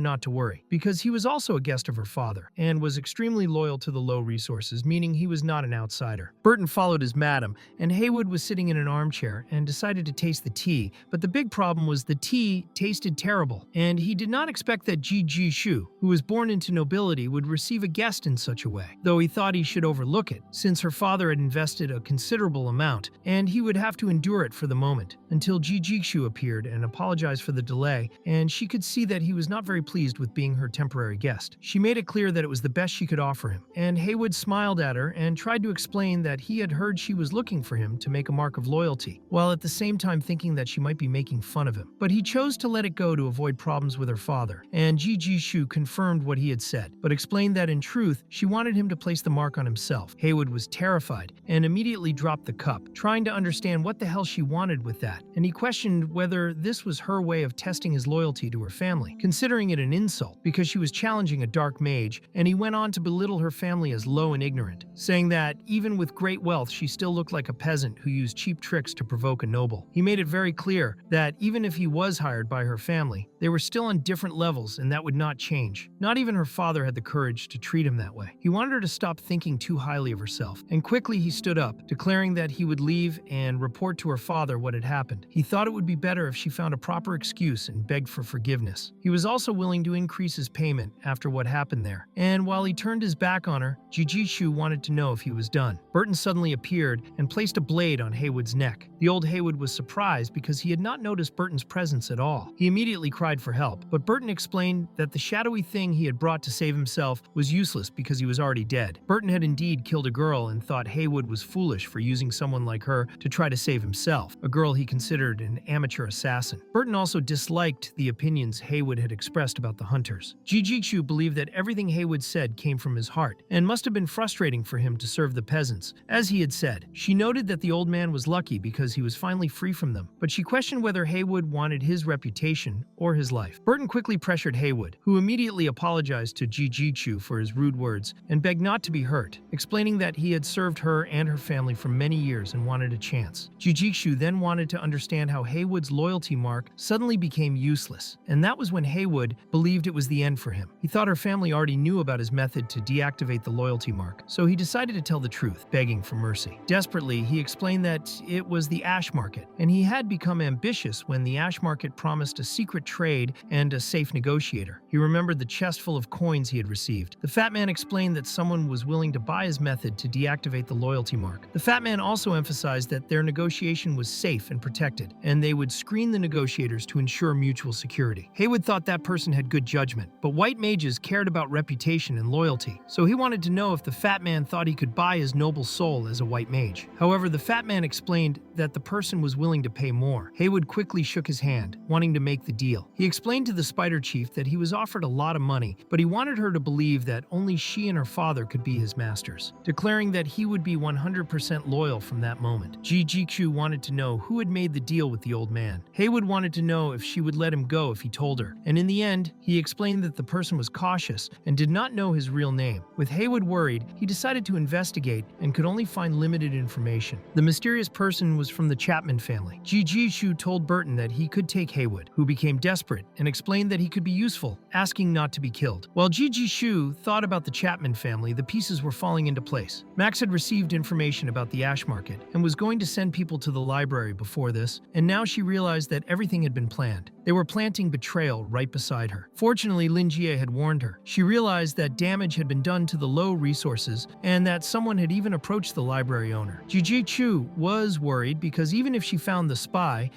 not to worry, because he was also a guest of her father and was extremely loyal to the low resources, meaning he was not an outsider. Burton followed his madam, and Haywood was sitting in an armchair and decided to taste the tea, but the big problem was the tea tasted terrible, and he did not expect that Jijishu, who was born into nobility, would receive a guest in such a way, though he thought he should overlook it, since her father had invested a considerable amount, and he would have to endure it for the moment, until Jijishu appeared and apologized for the delay, and she could see that he was not very pleased with being her temporary guest. She made it clear that it was the best she could offer him, and Haywood smiled at her and tried to explain that he had heard she was looking for him to make a mark of loyalty, while at the same time thinking that she might be making fun of him. But he chose to let it go to avoid problems with her father, and Jijishu confirmed confirmed what he had said, but explained that in truth, she wanted him to place the mark on himself. Haywood was terrified and immediately dropped the cup, trying to understand what the hell she wanted with that, and he questioned whether this was her way of testing his loyalty to her family, considering it an insult because she was challenging a dark mage, and he went on to belittle her family as low and ignorant, saying that even with great wealth she still looked like a peasant who used cheap tricks to provoke a noble. He made it very clear that even if he was hired by her family, they were still on different levels and that would not change. Not even her father had the courage to treat him that way. He wanted her to stop thinking too highly of herself, and quickly he stood up, declaring that he would leave and report to her father what had happened. He thought it would be better if she found a proper excuse and begged for forgiveness. He was also willing to increase his payment after what happened there, and while he turned his back on her, Jijishu wanted to know if he was done. Burton suddenly appeared and placed a blade on Haywood's neck. The old Haywood was surprised because he had not noticed Burton's presence at all. He immediately cried for help, but Burton explained that the shadowy thing he had brought to save himself was useless because he was already dead. Burton had indeed killed a girl and thought Haywood was foolish for using someone like her to try to save himself, a girl he considered an amateur assassin. Burton also disliked the opinions Haywood had expressed about the hunters. Jijishu believed that everything Haywood said came from his heart, and must have been frustrating for him to serve the peasants, as he had said. She noted that the old man was lucky because he was finally free from them, but she questioned whether Haywood wanted his reputation or his life. Burton quickly pressured Haywood, who immediately apologized to Jijishu for his rude words and begged not to be hurt, explaining that he had served her and her family for many years and wanted a chance. Jijishu then wanted to understand how Haywood's loyalty mark suddenly became useless, and that was when Haywood believed it was the end for him. He thought her family already knew about his method to deactivate the loyalty mark, so he decided to tell the truth, begging for mercy. Desperately, he explained that it was the ash market, and he had become ambitious when the ash market promised a secret trade and a safe negotiator. He remembered the chest full of coins he had received. The fat man explained that someone was willing to buy his method to deactivate the loyalty mark. The fat man also emphasized that their negotiation was safe and protected, and they would screen the negotiators to ensure mutual security. Haywood thought that person had good judgment, but white mages cared about reputation and loyalty, so he wanted to know if the fat man thought he could buy his noble soul as a white mage. However, the fat man explained that the person was willing to pay more. Haywood quickly shook his hand, wanting to make the deal. He explained to the spider chief that he was offered a lot of money, but he wanted her to believe that only she and her father could be his masters, declaring that he would be 100% loyal from that moment. Jijishu wanted to know who had made the deal with the old man. Haywood wanted to know if she would let him go if he told her, and in the end, he explained that the person was cautious and did not know his real name. With Haywood worried, he decided to investigate and could only find limited information. The mysterious person was from the Chapman family. Jijishu told Burton that he could take Haywood, who became desperate and explained that he could be useful, asking not to be killed. While Jijishu thought about the Chapman family, the pieces were falling into place. Max had received information about the ash market and was going to send people to the library before this, and now she realized that everything had been planned. They were planting betrayal right beside her. Fortunately, Lingi had warned her. She realized that damage had been done to the low resources and that someone had even approached the library owner. Jijishu was worried because even if she found the spy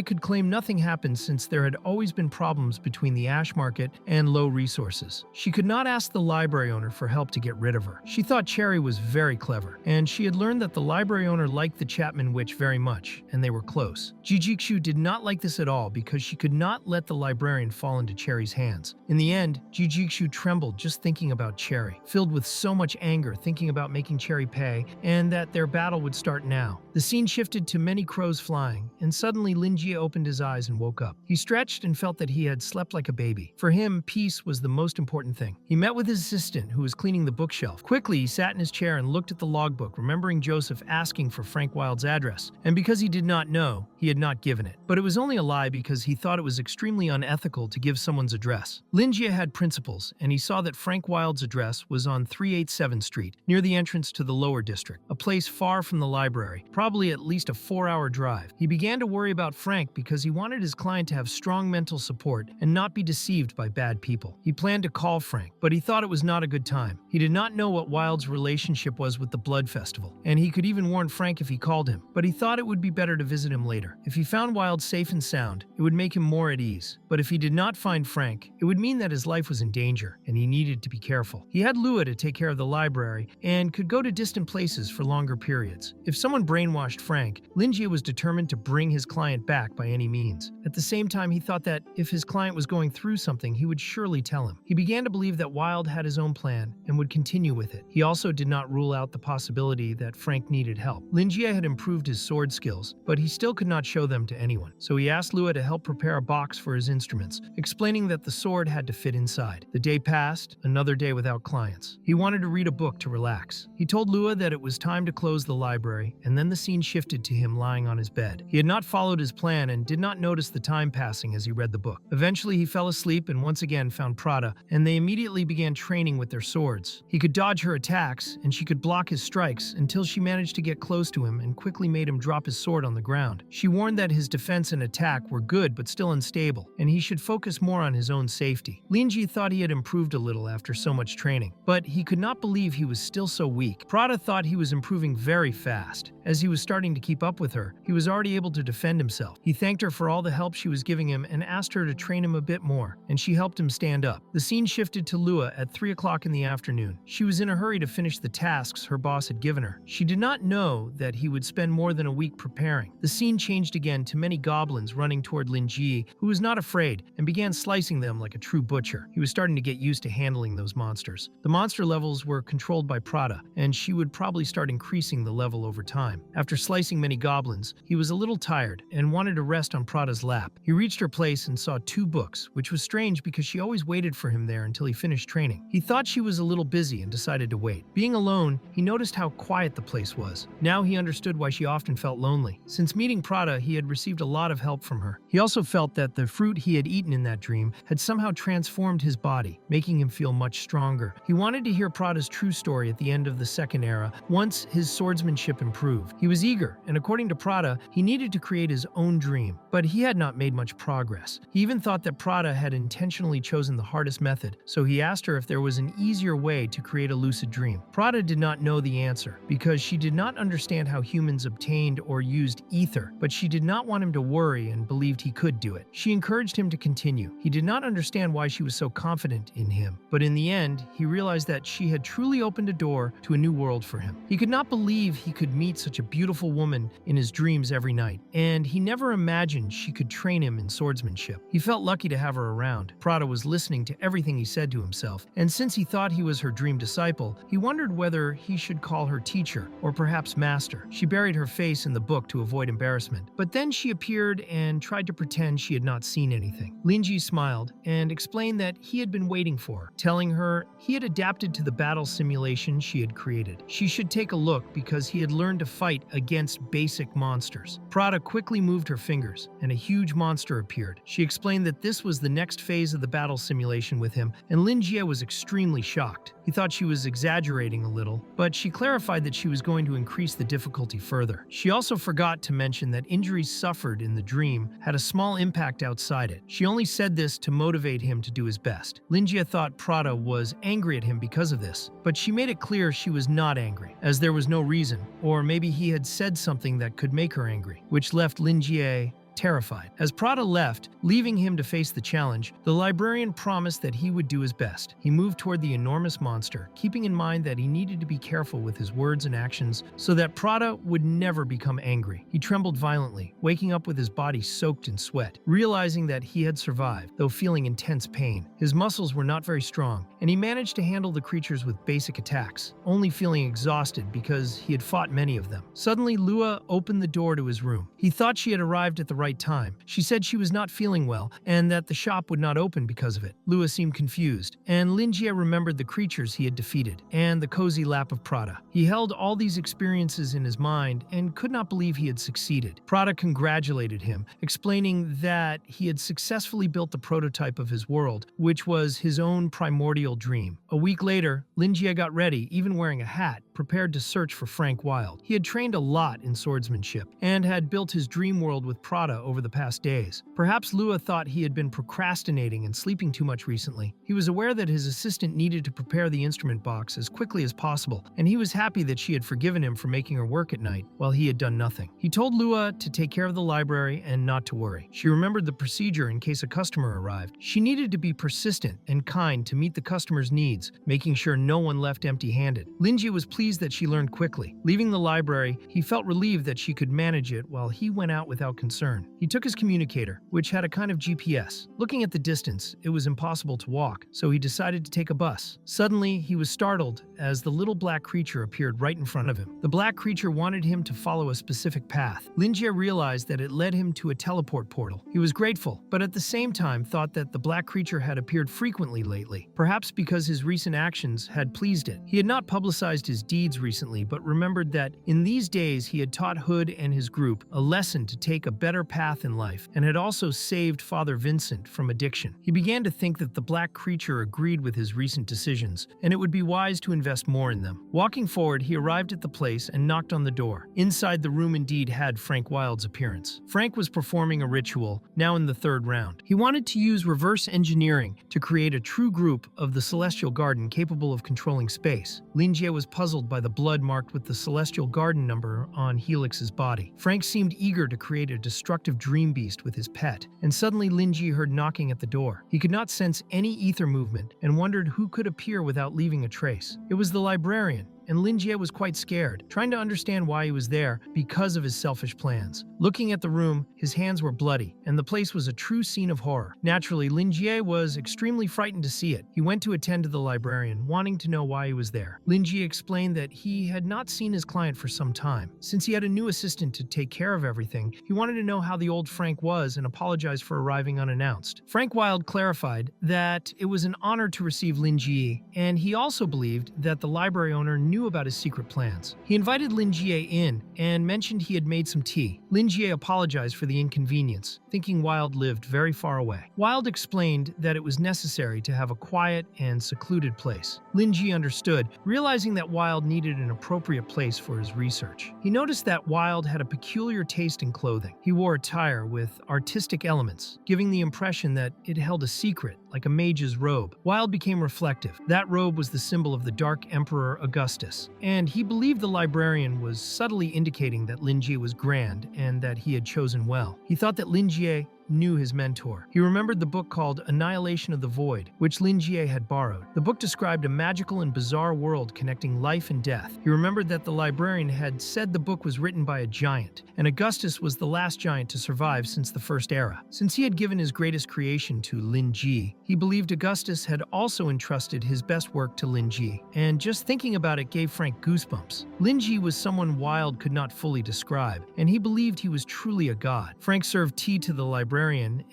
could claim nothing happened since there had always been problems between the ash market and low resources. She could not ask the library owner for help to get rid of her. She thought Cherry was very clever, and she had learned that the library owner liked the Chapman witch very much, and they were close. Jijishu did not like this at all because she could not let the librarian fall into Cherry's hands. In the end, Jijishu trembled just thinking about Cherry, filled with so much anger thinking about making Cherry pay, and that their battle would start now. The scene shifted to many crows flying, and suddenly Lingi opened his eyes and woke up. He stretched and felt that he had slept like a baby. For him, peace was the most important thing. He met with his assistant, who was cleaning the bookshelf. Quickly, he sat in his chair and looked at the logbook, remembering Joseph asking for Frank Wilde's address. And because he did not know, he had not given it. But it was only a lie because he thought it was extremely unethical to give someone's address. Lingi had principles, and he saw that Frank Wilde's address was on 387 Street, near the entrance to the lower district, a place far from the library, probably at least a 4-hour drive. He began to worry about Frank because he wanted his client to have strong mental support and not be deceived by bad people. He planned to call Frank, but he thought it was not a good time. He did not know what Wilde's relationship was with the Blood Festival, and he could even warn Frank if he called him, but he thought it would be better to visit him later. If he found Wilde safe and sound, it would make him more at ease. But if he did not find Frank, it would mean that his life was in danger, and he needed to be careful. He had Lua to take care of the library, and could go to distant places for longer periods. If someone brainwashed Frank, Lingi was determined to bring his client back by any means. At the same time, he thought that if his client was going through something, he would surely tell him. him. He began to believe that Wild had his own plan and would continue with it. He also did not rule out the possibility that Frank needed help. Lingi had improved his sword skills, but he still could not show them to anyone. So he asked Lua to help prepare a box for his instruments, explaining that the sword had to fit inside. The day passed, another day without clients. He wanted to read a book to relax. He told Lua that it was time to close the library, and then the scene shifted to him lying on his bed. He had not followed his plan and did not notice the time passing as he read the book. Eventually, he fell asleep and once again found Prada, and they immediately began training with their swords. He could dodge her attacks, and she could block his strikes until she managed to get close to him and quickly made him drop his sword on the ground. She warned that his defense and attack were good but still unstable, and he should focus more on his own safety. Lingi thought he had improved a little after so much training, but he could not believe he was still so weak. Prada thought he was improving very fast. As he was starting to keep up with her, he was already able to defend himself. He thanked her for all the help she was giving him and asked her to train him a bit more, and she helped him stand up. The scene shifted to Lua at 3 o'clock in the afternoon. She was in a hurry to finish the tasks her boss had given her. She did not know that he would spend more than a week preparing. The scene changed again to many goblins running toward Lingi, who was not afraid, and began slicing them like a true butcher. He was starting to get used to handling those monsters. The monster levels were controlled by Prada, and she would probably start increasing the level over time. After slicing many goblins, he was a little tired and wanted to rest on Prada's lap. He reached her place and saw 2 books, which was strange because she always waited for him there until he finished training. He thought she was a little busy and decided to wait. Being alone, he noticed how quiet the place was. Now he understood why she often felt lonely. Since meeting Prada, he had received a lot of help from her. He also felt that the fruit he had eaten in that dream had somehow transformed his body, making him feel much stronger. He wanted to hear Prada's true story at the end of the second era, once his swordsmanship improved. He was eager, and according to Prada, he needed to create his own dream, but he had not made much progress. He even thought that Prada had intentionally chosen the hardest method, so he asked her if there was an easier way to create a lucid dream. Prada did not know the answer, because she did not understand how humans obtained or used ether, but she did not want him to worry and believed he could do it. She encouraged him to continue. He did not understand why she was so confident in him, but in the end, he realized that she had truly opened a door to a new world for him. He could not believe he could meet such a beautiful woman in his dreams every night, and he never imagined she could train him in swordsmanship. He felt lucky to have her around. Prada was listening to everything he said to himself, and since he thought he was her dream disciple, he wondered whether he should call her teacher or perhaps master. She buried her face in the book to avoid embarrassment, but then she appeared and tried to pretend she had not seen anything. Lingi smiled and explained that he had been waiting for her, telling her he had adapted to the battle simulation she had created. She should take a look because he had learned to fight against basic monsters. Prada quickly moved her fingers, and a huge monster appeared. She explained that this was the next phase of the battle simulation with him, and Lingi was extremely shocked. He thought she was exaggerating a little, but she clarified that she was going to increase the difficulty further. She also forgot to mention that injuries suffered in the dream had a small impact outside it. She only said this to motivate him to do his best. Lingi thought Prada was angry at him because of this, but she made it clear she was not angry, as there was no reason, or maybe he had said something that could make her angry, which left Lingi terrified. As Prada left, leaving him to face the challenge, the librarian promised that he would do his best. He moved toward the enormous monster, keeping in mind that he needed to be careful with his words and actions so that Prada would never become angry. He trembled violently, waking up with his body soaked in sweat, realizing that he had survived, though feeling intense pain. His muscles were not very strong, and he managed to handle the creatures with basic attacks, only feeling exhausted because he had fought many of them. Suddenly, Lua opened the door to his room. He thought she had arrived at the right time. She said she was not feeling well and that the shop would not open because of it. Lua seemed confused, and Lingi remembered the creatures he had defeated and the cozy lap of Prada. He held all these experiences in his mind and could not believe he had succeeded. Prada congratulated him, explaining that he had successfully built the prototype of his world, which was his own primordial dream. A week later, Lingi got ready, even wearing a hat, prepared to search for Frank Wild. He had trained a lot in swordsmanship and had built his dream world with Prada over the past days. Perhaps Lua thought he had been procrastinating and sleeping too much recently. He was aware that his assistant needed to prepare the instrument box as quickly as possible, and he was happy that she had forgiven him for making her work at night while he had done nothing. He told Lua to take care of the library and not to worry. She remembered the procedure in case a customer arrived. She needed to be persistent and kind to meet the customer's needs, making sure no one left empty-handed. Lingi was pleased pleased that she learned quickly. Leaving the library, he felt relieved that she could manage it while he went out without concern. He took his communicator, which had a kind of GPS. Looking at the distance, it was impossible to walk, so he decided to take a bus. Suddenly, he was startled as the little black creature appeared right in front of him. The black creature wanted him to follow a specific path. Lingi realized that it led him to a teleport portal. He was grateful, but at the same time thought that the black creature had appeared frequently lately, perhaps because his recent actions had pleased it. He had not publicized his deeds recently, but remembered that in these days he had taught Hood and his group a lesson to take a better path in life, and had also saved Father Vincent from addiction. He began to think that the black creature agreed with his recent decisions, and it would be wise to invest more in them. Walking forward, he arrived at the place and knocked on the door. Inside, the room indeed had Frank Wilde's appearance. Frank was performing a ritual, now in the third round. He wanted to use reverse engineering to create a true group of the Celestial Garden capable of controlling space. Lingi was puzzled by the blood marked with the Celestial Garden number on Helix's body. Frank seemed eager to create a destructive dream beast with his pet, and suddenly Lingi heard knocking at the door. He could not sense any ether movement and wondered who could appear without leaving a trace. It was the librarian, and Lingi was quite scared, trying to understand why he was there because of his selfish plans. Looking at the room, his hands were bloody, and the place was a true scene of horror. Naturally, Lingi was extremely frightened to see it. He went to attend to the librarian, wanting to know why he was there. Lingi explained that he had not seen his client for some time. Since he had a new assistant to take care of everything, he wanted to know how the old Frank was and apologized for arriving unannounced. Frank Wilde clarified that it was an honor to receive Lingi, and he also believed that the library owner knew about his secret plans. He invited Lingi in and mentioned he had made some tea. Lingi apologized for the inconvenience, thinking Wilde lived very far away. Wilde explained that it was necessary to have a quiet and secluded place. Lingi understood, realizing that Wilde needed an appropriate place for his research. He noticed that Wilde had a peculiar taste in clothing. He wore attire with artistic elements, giving the impression that it held a secret, like a mage's robe. Wilde became reflective. That robe was the symbol of the Dark Emperor Augustus, and he believed the librarian was subtly indicating that Lingi was grand and that he had chosen well. He thought that Lingi knew his mentor. He remembered the book called Annihilation of the Void, which Lingi had borrowed. The book described a magical and bizarre world connecting life and death. He remembered that the librarian had said the book was written by a giant, and Augustus was the last giant to survive since the First Era. Since he had given his greatest creation to Lingi, he believed Augustus had also entrusted his best work to Lingi, and just thinking about it gave Frank goosebumps. Lingi was someone Wilde could not fully describe, and he believed he was truly a god. Frank served tea to the librarian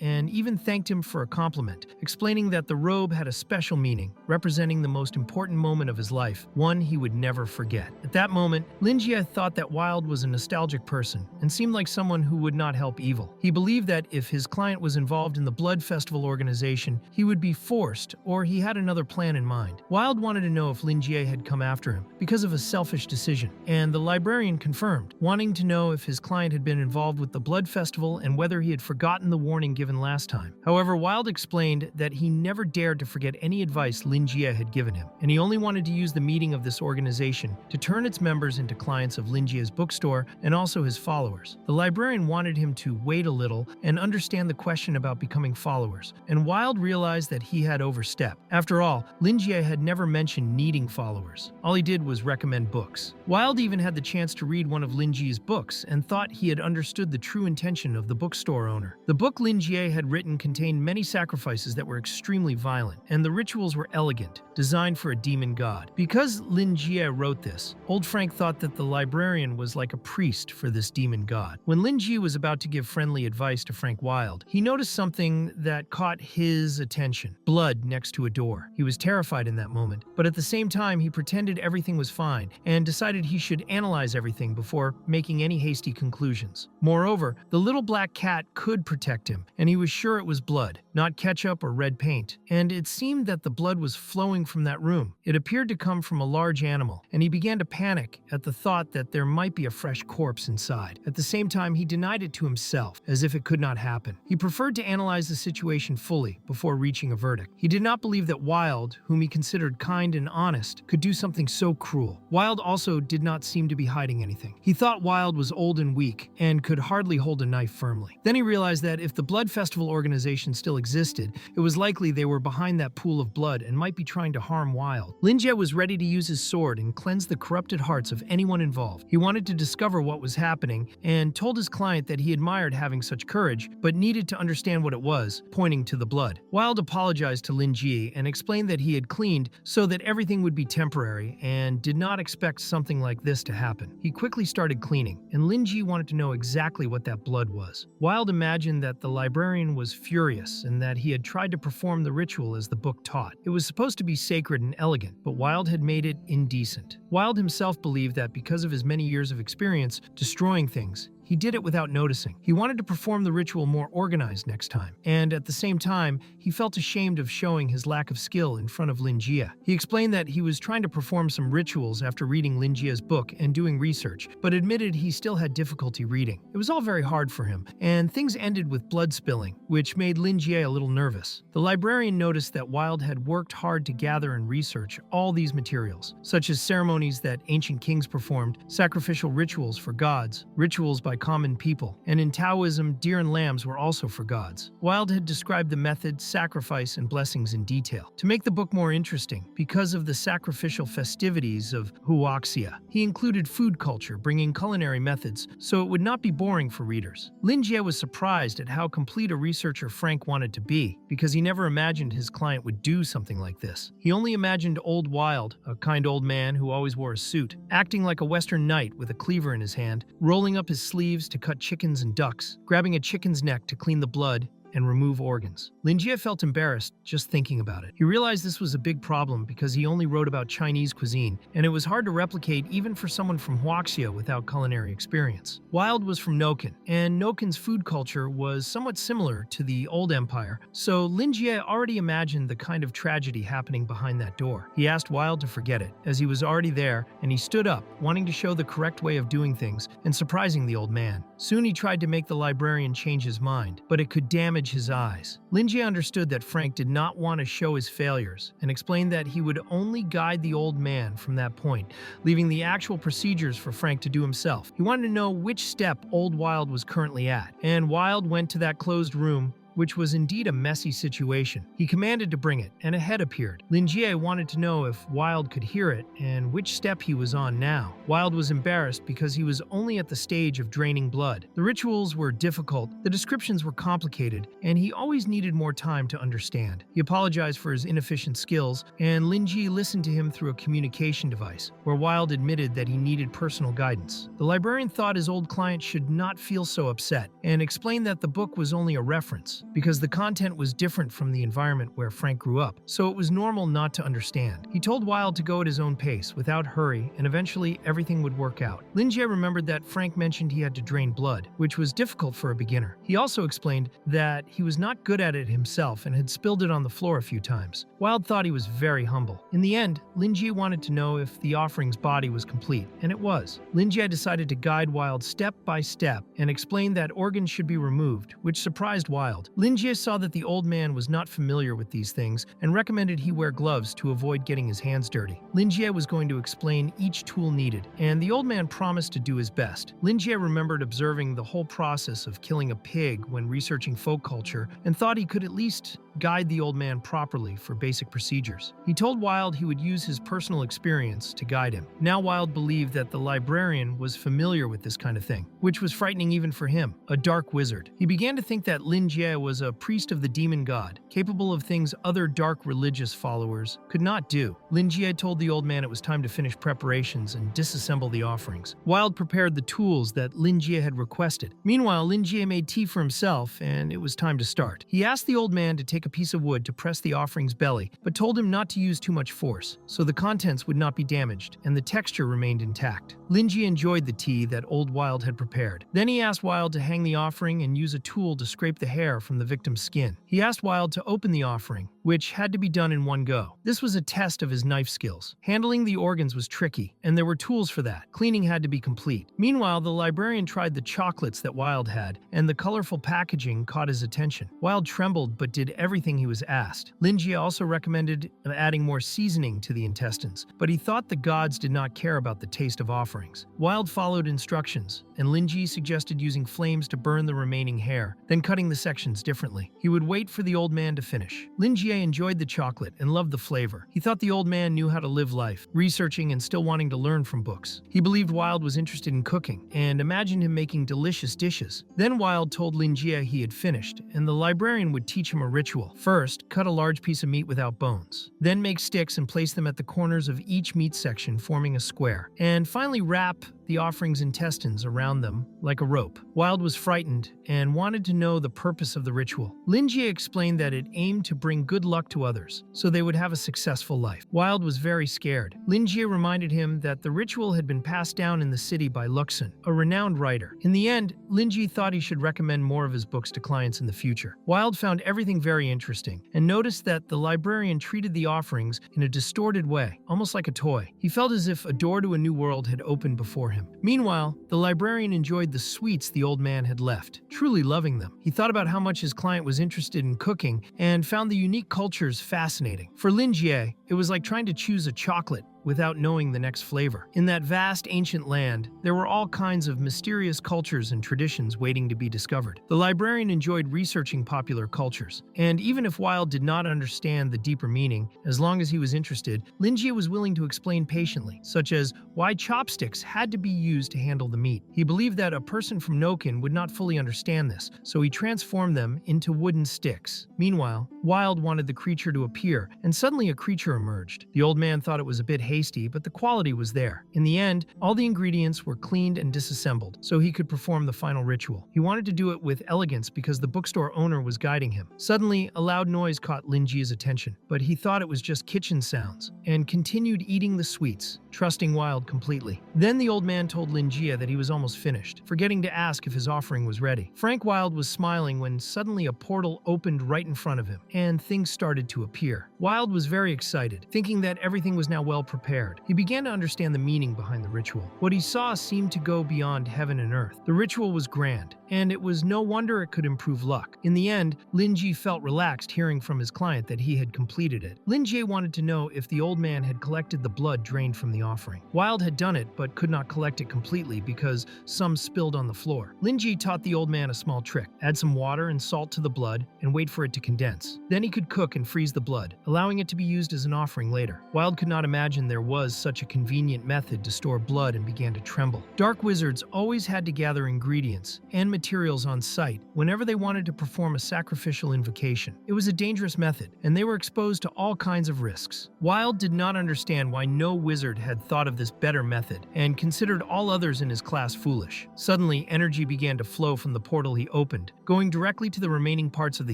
and even thanked him for a compliment, explaining that the robe had a special meaning, representing the most important moment of his life, one he would never forget. At that moment, Lingi thought that Wilde was a nostalgic person and seemed like someone who would not help evil. He believed that if his client was involved in the Blood Festival organization, he would be forced, or he had another plan in mind. Wilde wanted to know if Lingi had come after him because of a selfish decision, and the librarian confirmed, wanting to know if his client had been involved with the Blood Festival and whether he had forgotten the warning given last time. However, Wilde explained that he never dared to forget any advice Lingi had given him, and he only wanted to use the meeting of this organization to turn its members into clients of Lingi's bookstore and also his followers. The librarian wanted him to wait a little and understand the question about becoming followers, and Wilde realized that he had overstepped. After all, Lingi had never mentioned needing followers. All he did was recommend books. Wilde even had the chance to read one of Lingi's books and thought he had understood the true intention of the bookstore owner. The book Lingi had written contained many sacrifices that were extremely violent, and the rituals were elegant, designed for a demon god. Because Lingi wrote this, old Frank thought that the librarian was like a priest for this demon god. When Lingi was about to give friendly advice to Frank Wilde, he noticed something that caught his attention: blood next to a door. He was terrified in that moment, but at the same time he pretended everything was fine and decided he should analyze everything before making any hasty conclusions. Moreover, the little black cat could protect him, and he was sure it was blood, not ketchup or red paint. And it seemed that the blood was flowing from that room. It appeared to come from a large animal, and he began to panic at the thought that there might be a fresh corpse inside. At the same time, he denied it to himself, as if it could not happen. He preferred to analyze the situation fully before reaching a verdict. He did not believe that Wilde, whom he considered kind and honest, could do something so cruel. Wilde also did not seem to be hiding anything. He thought Wilde was old and weak and could hardly hold a knife firmly. Then he realized that if the Blood Festival organization still existed, it was likely they were behind that pool of blood and might be trying to harm Wild. Lingi was ready to use his sword and cleanse the corrupted hearts of anyone involved. He wanted to discover what was happening and told his client that he admired having such courage, but needed to understand what it was, pointing to the blood. Wild apologized to Lingi and explained that he had cleaned so that everything would be temporary and did not expect something like this to happen. He quickly started cleaning, and Lingi wanted to know exactly what that blood was. Wild imagined that the librarian was furious and that he had tried to perform the ritual as the book taught. It was supposed to be sacred and elegant, but Wild had made it indecent. Wild himself believed that because of his many years of experience destroying things, he did it without noticing. He wanted to perform the ritual more organized next time, and at the same time, he felt ashamed of showing his lack of skill in front of Lingi. He explained that he was trying to perform some rituals after reading Lingi's book and doing research, but admitted he still had difficulty reading. It was all very hard for him, and things ended with blood spilling, which made Lingi a little nervous. The librarian noticed that Wild had worked hard to gather and research all these materials, such as ceremonies that ancient kings performed, sacrificial rituals for gods, rituals by common people, and in Taoism, deer and lambs were also for gods. Wild had described the method, sacrifice, and blessings in detail. To make the book more interesting, because of the sacrificial festivities of Huaxia, he included food culture, bringing culinary methods, so it would not be boring for readers. Lingi was surprised at how complete a researcher Frank wanted to be, because he never imagined his client would do something like this. He only imagined old Wild, a kind old man who always wore a suit, acting like a Western knight with a cleaver in his hand, rolling up his sleeves to cut chickens and ducks, grabbing a chicken's neck to clean the blood and remove organs. Lingi felt embarrassed just thinking about it. He realized this was a big problem because he only wrote about Chinese cuisine, and it was hard to replicate even for someone from Huaxia without culinary experience. Wild was from Noken, and Noken's food culture was somewhat similar to the Old Empire, so Lingi already imagined the kind of tragedy happening behind that door. He asked Wild to forget it, as he was already there, and he stood up, wanting to show the correct way of doing things and surprising the old man. Soon he tried to make the librarian change his mind, but it could damage his eyes. Lingi understood that Frank did not want to show his failures and explained that he would only guide the old man from that point, leaving the actual procedures for Frank to do himself. He wanted to know which step old Wild was currently at, and Wild went to that closed room, which was indeed a messy situation. He commanded to bring it, and a head appeared. Lingi wanted to know if Wild could hear it and which step he was on now. Wild was embarrassed because he was only at the stage of draining blood. The rituals were difficult, the descriptions were complicated, and he always needed more time to understand. He apologized for his inefficient skills, and Lingi listened to him through a communication device, where Wild admitted that he needed personal guidance. The librarian thought his old client should not feel so upset, and explained that the book was only a reference, because the content was different from the environment where Frank grew up, so it was normal not to understand. He told Wild to go at his own pace, without hurry, and eventually everything would work out. Lingi remembered that Frank mentioned he had to drain blood, which was difficult for a beginner. He also explained that he was not good at it himself and had spilled it on the floor a few times. Wild thought he was very humble. In the end, Lingi wanted to know if the offering's body was complete, and it was. Lingi decided to guide Wild step by step and explained that organs should be removed, which surprised Wild. Lingi saw that the old man was not familiar with these things and recommended he wear gloves to avoid getting his hands dirty. Lingi was going to explain each tool needed, and the old man promised to do his best. Lingi remembered observing the whole process of killing a pig when researching folk culture and thought he could at least guide the old man properly for basic procedures. He told Wild he would use his personal experience to guide him. Now Wild believed that the librarian was familiar with this kind of thing, which was frightening even for him, a dark wizard. He began to think that Lingi was a priest of the demon god, capable of things other dark religious followers could not do. Lingi told the old man it was time to finish preparations and disassemble the offerings. Wild prepared the tools that Lingi had requested. Meanwhile, Lingi made tea for himself, and it was time to start. He asked the old man to take a piece of wood to press the offering's belly, but told him not to use too much force, so the contents would not be damaged, and the texture remained intact. Lingi enjoyed the tea that old Wild had prepared. Then he asked Wild to hang the offering and use a tool to scrape the hair from the victim's skin. He asked Wild to open the offering, which had to be done in one go. This was a test of his knife skills. Handling the organs was tricky, and there were tools for that. Cleaning had to be complete. Meanwhile, the librarian tried the chocolates that Wild had, and the colorful packaging caught his attention. Wild trembled but did everything he was asked. Lingi also recommended adding more seasoning to the intestines, but he thought the gods did not care about the taste of offerings. Wild followed instructions, and Lingi suggested using flames to burn the remaining hair, then cutting the sections differently. He would wait for the old man to finish. Lingi enjoyed the chocolate and loved the flavor. He thought the old man knew how to live life, researching and still wanting to learn from books. He believed Wild was interested in cooking, and imagined him making delicious dishes. Then Wild told Lingi he had finished, and the librarian would teach him a ritual. First, cut a large piece of meat without bones. Then make sticks and place them at the corners of each meat section, forming a square. And finally wrap the offering's intestines around them like a rope. Wild was frightened and wanted to know the purpose of the ritual. Lingi explained that it aimed to bring good luck to others, so they would have a successful life. Wild was very scared. Lingi reminded him that the ritual had been passed down in the city by Luxon, a renowned writer. In the end, Lingi thought he should recommend more of his books to clients in the future. Wild found everything very interesting, and noticed that the librarian treated the offerings in a distorted way, almost like a toy. He felt as if a door to a new world had opened before him. Meanwhile, the librarian enjoyed the sweets the old man had left, truly loving them. He thought about how much his client was interested in cooking and found the unique cultures fascinating. For Lingi, it was like trying to choose a chocolate without knowing the next flavor. In that vast ancient land, there were all kinds of mysterious cultures and traditions waiting to be discovered. The librarian enjoyed researching popular cultures, and even if Wild did not understand the deeper meaning, as long as he was interested, Lingi was willing to explain patiently, such as why chopsticks had to be used to handle the meat. He believed that a person from Noken would not fully understand this, so he transformed them into wooden sticks. Meanwhile, Wild wanted the creature to appear, and suddenly a creature emerged. The old man thought it was a bit hasty, but the quality was there. In the end, all the ingredients were cleaned and disassembled, so he could perform the final ritual. He wanted to do it with elegance because the bookstore owner was guiding him. Suddenly, a loud noise caught Lingi's attention, but he thought it was just kitchen sounds, and continued eating the sweets, trusting Wild completely. Then the old man told Lingi that he was almost finished, forgetting to ask if his offering was ready. Frank Wild was smiling when suddenly a portal opened right in front of him, and things started to appear. Wild was very excited, thinking that everything was now well prepared. He began to understand the meaning behind the ritual. What he saw seemed to go beyond heaven and earth. The ritual was grand, and it was no wonder it could improve luck. In the end, Lingi felt relaxed hearing from his client that he had completed it. Lingi wanted to know if the old man had collected the blood drained from the offering. Wild had done it, but could not collect it completely because some spilled on the floor. Lingi taught the old man a small trick. Add some water and salt to the blood and wait for it to condense. Then he could cook and freeze the blood, allowing it to be used as an offering later. Wild could not imagine there was such a convenient method to store blood and began to tremble. Dark wizards always had to gather ingredients and materials on site whenever they wanted to perform a sacrificial invocation. It was a dangerous method, and they were exposed to all kinds of risks. Wild did not understand why no wizard had thought of this better method, and considered all others in his class foolish. Suddenly, energy began to flow from the portal he opened, going directly to the remaining parts of the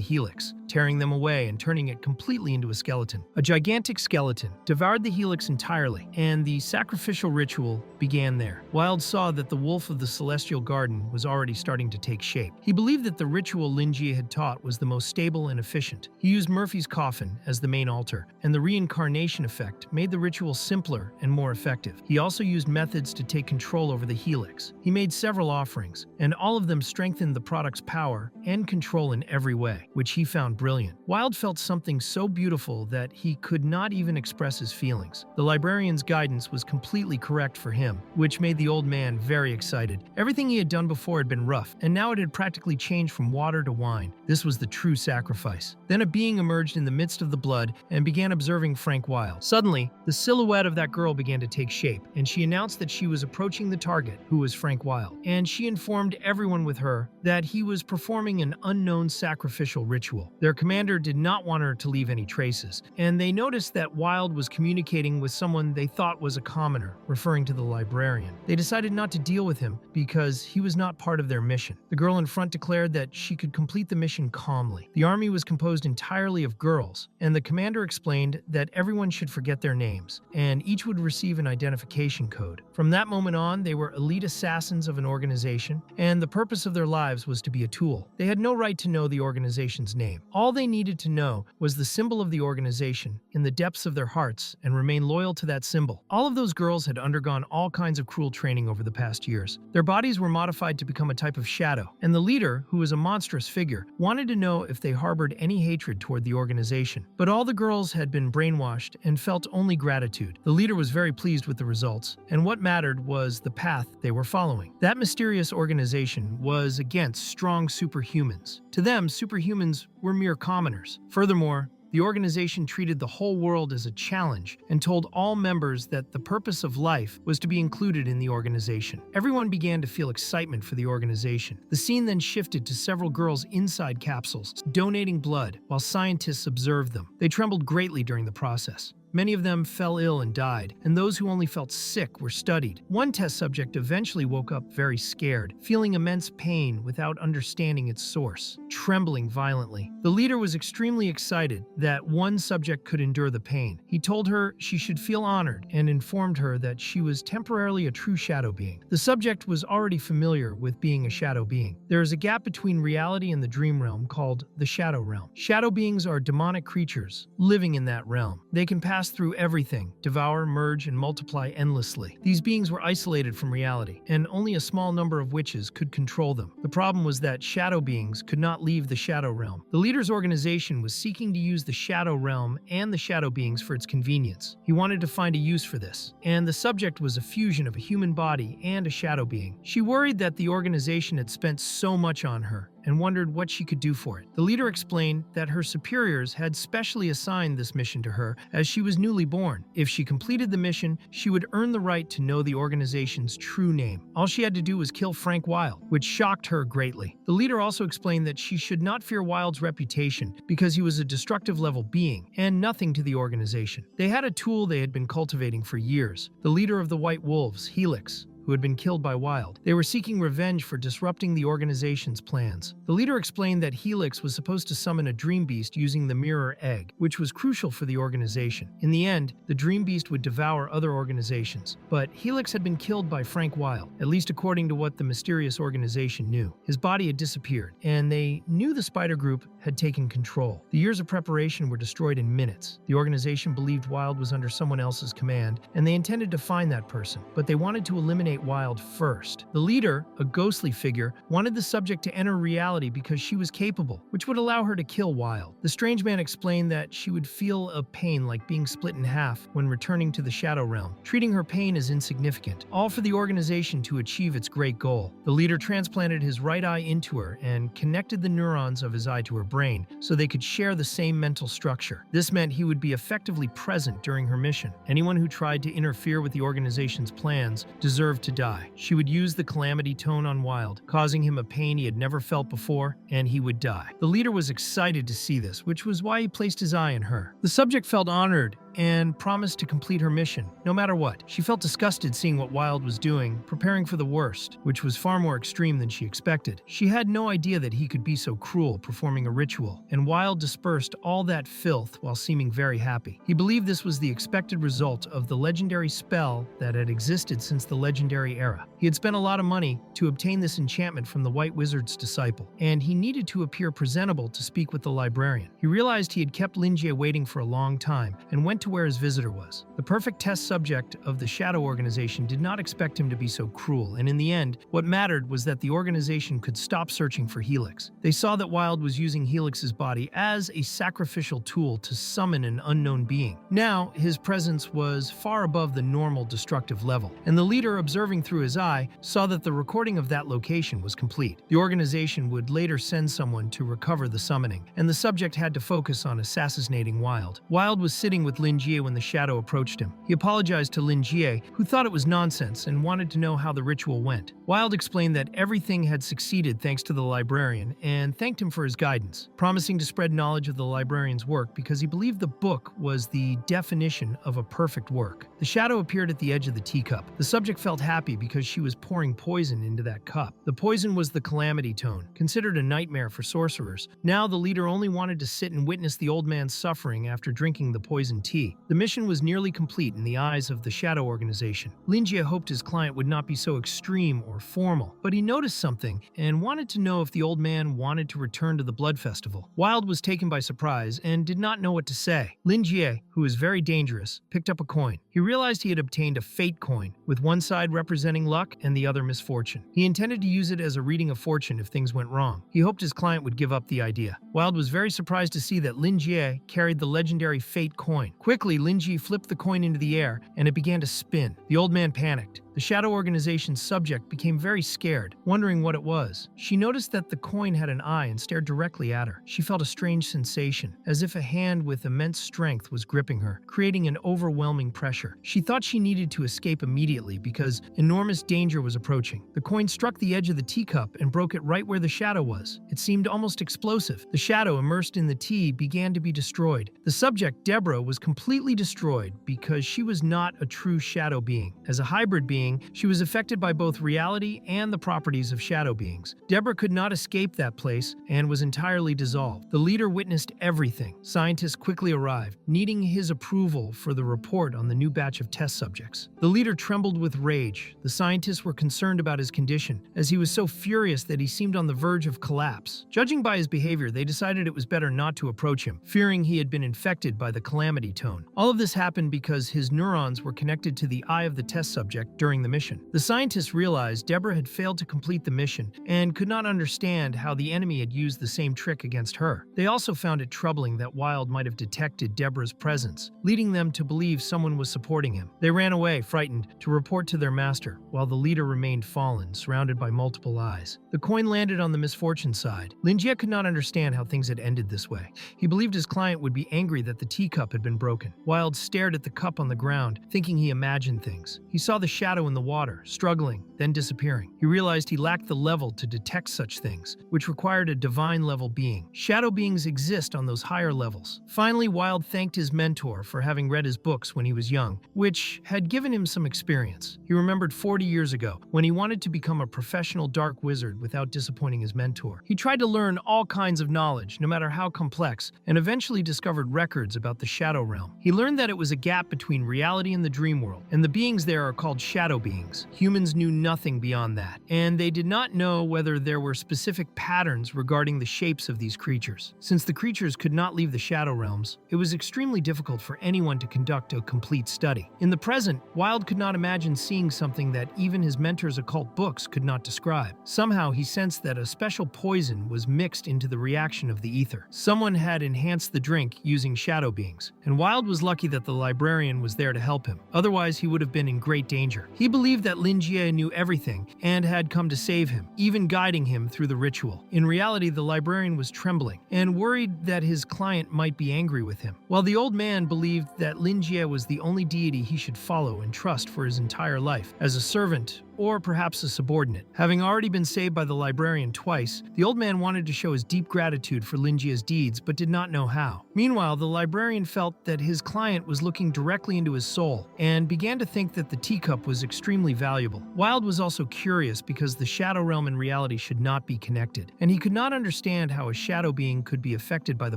helix, tearing them away and turning it completely into a skeleton. A gigantic skeleton devoured the helix entirely, and the sacrificial ritual began there. Wild saw that the wolf of the celestial garden was already starting to take shape. He believed that the ritual Lingi had taught was the most stable and efficient. He used Murphy's coffin as the main altar, and the reincarnation effect made the ritual simpler and more effective. He also used methods to take control over the helix. He made several offerings, and all of them strengthened the product's power and control in every way, which he found brilliant. Wild felt something so beautiful that he could not even express his feelings. The librarian's guidance was completely correct for him, which made the old man very excited. Everything he had done before had been rough, and now it had practically changed from water to wine. This was the true sacrifice. Then a being emerged in the midst of the blood and began observing Frank Wild. Suddenly, the silhouette of that girl began to take shape, and she announced that she was approaching the target, who was Frank Wild. And she informed everyone with her that he was performing an unknown sacrificial ritual. Their commander did not want her to leave any traces, and they noticed that Wild was communicating with someone they thought was a commoner, referring to the librarian. They decided not to deal with him because he was not part of their mission. The girl in front declared that she could complete the mission calmly. The army was composed entirely of girls, and the commander explained that everyone should forget their names, and each would receive an identification code. From that moment on, they were elite assassins of an organization, and the purpose of their lives was to be a tool. They had no right to know the organization's name. All they needed to know was the symbol of the organization in the depths of their hearts and remain loyal to that symbol. All of those girls had undergone all kinds of cruel training over the past years. Their bodies were modified to become a type of shadow, and the leader, who was a monstrous figure, wanted to know if they harbored any hatred toward the organization. But all the girls had been brainwashed and felt only gratitude. The leader was very pleased with the results, and what mattered was the path they were following. That mysterious organization was against strong superhumans. To them, superhumans were mere commoners. Furthermore, the organization treated the whole world as a challenge and told all members that the purpose of life was to be included in the organization. Everyone began to feel excitement for the organization. The scene then shifted to several girls inside capsules, donating blood, while scientists observed them. They trembled greatly during the process. Many of them fell ill and died, and those who only felt sick were studied. One test subject eventually woke up very scared, feeling immense pain without understanding its source, trembling violently. The leader was extremely excited that one subject could endure the pain. He told her she should feel honored and informed her that she was temporarily a true shadow being. The subject was already familiar with being a shadow being. There is a gap between reality and the dream realm called the shadow realm. Shadow beings are demonic creatures living in that realm. They can pass through everything, devour, merge, and multiply endlessly. These beings were isolated from reality, and only a small number of witches could control them. The problem was that shadow beings could not leave the shadow realm. The leader's organization was seeking to use the shadow realm and the shadow beings for its convenience. He wanted to find a use for this, and the subject was a fusion of a human body and a shadow being. She worried that the organization had spent so much on her and wondered what she could do for it. The leader explained that her superiors had specially assigned this mission to her as she was newly born. If she completed the mission, she would earn the right to know the organization's true name. All she had to do was kill Frank Wilde, which shocked her greatly. The leader also explained that she should not fear Wilde's reputation because he was a destructive level being and nothing to the organization. They had a tool they had been cultivating for years. The leader of the White Wolves, Helix, who had been killed by Wilde. They were seeking revenge for disrupting the organization's plans. The leader explained that Helix was supposed to summon a dream beast using the Mirror Egg, which was crucial for the organization. In the end, the dream beast would devour other organizations, but Helix had been killed by Frank Wilde, at least according to what the mysterious organization knew. His body had disappeared, and they knew the Spider Group had taken control. The years of preparation were destroyed in minutes. The organization believed Wilde was under someone else's command, and they intended to find that person, but they wanted to eliminate Wilde first. The leader, a ghostly figure, wanted the subject to enter reality because she was capable, which would allow her to kill Wilde. The strange man explained that she would feel a pain like being split in half when returning to the shadow realm, treating her pain as insignificant, all for the organization to achieve its great goal. The leader transplanted his right eye into her and connected the neurons of his eye to her brain so they could share the same mental structure. This meant he would be effectively present during her mission. Anyone who tried to interfere with the organization's plans deserved to die. She would use the calamity tone on Wilde, causing him a pain he had never felt before, and he would die. The leader was excited to see this, which was why he placed his eye on her. The subject felt honored and promised to complete her mission, no matter what. She felt disgusted seeing what Wilde was doing, preparing for the worst, which was far more extreme than she expected. She had no idea that he could be so cruel, performing a ritual, and Wilde dispersed all that filth while seeming very happy. He believed this was the expected result of the legendary spell that had existed since the legendary era. He had spent a lot of money to obtain this enchantment from the White Wizard's disciple, and he needed to appear presentable to speak with the librarian. He realized he had kept Lingi waiting for a long time and went to where his visitor was. The perfect test subject of the Shadow Organization did not expect him to be so cruel, and in the end, what mattered was that the organization could stop searching for Helix. They saw that Wilde was using Helix's body as a sacrificial tool to summon an unknown being. Now, his presence was far above the normal destructive level, and the leader, observing through his eye, saw that the recording of that location was complete. The organization would later send someone to recover the summoning, and the subject had to focus on assassinating Wilde. Wilde was sitting with Lingi when the shadow approached him. He apologized to Lingi, who thought it was nonsense and wanted to know how the ritual went. Wilde explained that everything had succeeded thanks to the librarian and thanked him for his guidance, promising to spread knowledge of the librarian's work because he believed the book was the definition of a perfect work. The shadow appeared at the edge of the teacup. The subject felt happy because she was pouring poison into that cup. The poison was the calamity tone, considered a nightmare for sorcerers. Now the leader only wanted to sit and witness the old man's suffering after drinking the poisoned tea. tea. The mission was nearly complete in the eyes of the Shadow Organization. Lingi hoped his client would not be so extreme or formal, but he noticed something and wanted to know if the old man wanted to return to the Blood Festival. Wild was taken by surprise and did not know what to say. Lingi, who was very dangerous, picked up a coin. He realized he had obtained a fate coin, with one side representing luck and the other misfortune. He intended to use it as a reading of fortune if things went wrong. He hoped his client would give up the idea. Wild was very surprised to see that Lingi carried the legendary fate coin. Quickly, Lingi flipped the coin into the air and it began to spin. The old man panicked. The Shadow Organization's subject became very scared, wondering what it was. She noticed that the coin had an eye and stared directly at her. She felt a strange sensation, as if a hand with immense strength was gripping her, creating an overwhelming pressure. She thought she needed to escape immediately because enormous danger was approaching. The coin struck the edge of the teacup and broke it right where the shadow was. It seemed almost explosive. The shadow immersed in the tea began to be destroyed. The subject, Deborah, was completely destroyed because she was not a true shadow being. As a hybrid being, she was affected by both reality and the properties of shadow beings. Deborah could not escape that place and was entirely dissolved. The leader witnessed everything. Scientists quickly arrived, needing his approval for the report on the new batch of test subjects. The leader trembled with rage. The scientists were concerned about his condition, as he was so furious that he seemed on the verge of collapse. Judging by his behavior, they decided it was better not to approach him, fearing he had been infected by the calamity tone. All of this happened because his neurons were connected to the eye of the test subject during the mission. The scientists realized Deborah had failed to complete the mission and could not understand how the enemy had used the same trick against her. They also found it troubling that Wild might have detected Deborah's presence, leading them to believe someone was supporting him. They ran away, frightened, to report to their master, while the leader remained fallen, surrounded by multiple eyes. The coin landed on the misfortune side. Lingi could not understand how things had ended this way. He believed his client would be angry that the teacup had been broken. Wild stared at the cup on the ground, thinking he imagined things. He saw the shadow in the water, struggling, then disappearing. He realized he lacked the level to detect such things, which required a divine-level being. Shadow beings exist on those higher levels. Finally, Wild thanked his mentor for having read his books when he was young, which had given him some experience. He remembered 40 years ago, when he wanted to become a professional dark wizard without disappointing his mentor. He tried to learn all kinds of knowledge, no matter how complex, and eventually discovered records about the Shadow Realm. He learned that it was a gap between reality and the dream world, and the beings there are called shadow beings. Humans knew nothing beyond that, and they did not know whether there were specific patterns regarding the shapes of these creatures. Since the creatures could not leave the Shadow Realms, it was extremely difficult for anyone to conduct a complete study. In the present, Wild could not imagine seeing something that even his mentor's occult books could not describe. Somehow, he sensed that a special poison was mixed into the reaction of the ether. Someone had enhanced the drink using shadow beings, and Wild was lucky that the librarian was there to help him. Otherwise, he would have been in great danger. He believed that Lingi knew everything and had come to save him, even guiding him through the ritual. In reality, the librarian was trembling and worried that his client might be angry with him, while the old man believed that Lingi was the only deity he should follow and trust for his entire life, as a servant or perhaps a subordinate. Having already been saved by the librarian twice, the old man wanted to show his deep gratitude for Lingi's deeds but did not know how. Meanwhile, the librarian felt that his client was looking directly into his soul and began to think that the teacup was extremely valuable. Wild was also curious because the shadow realm and reality should not be connected, and he could not understand how a shadow being could be affected by the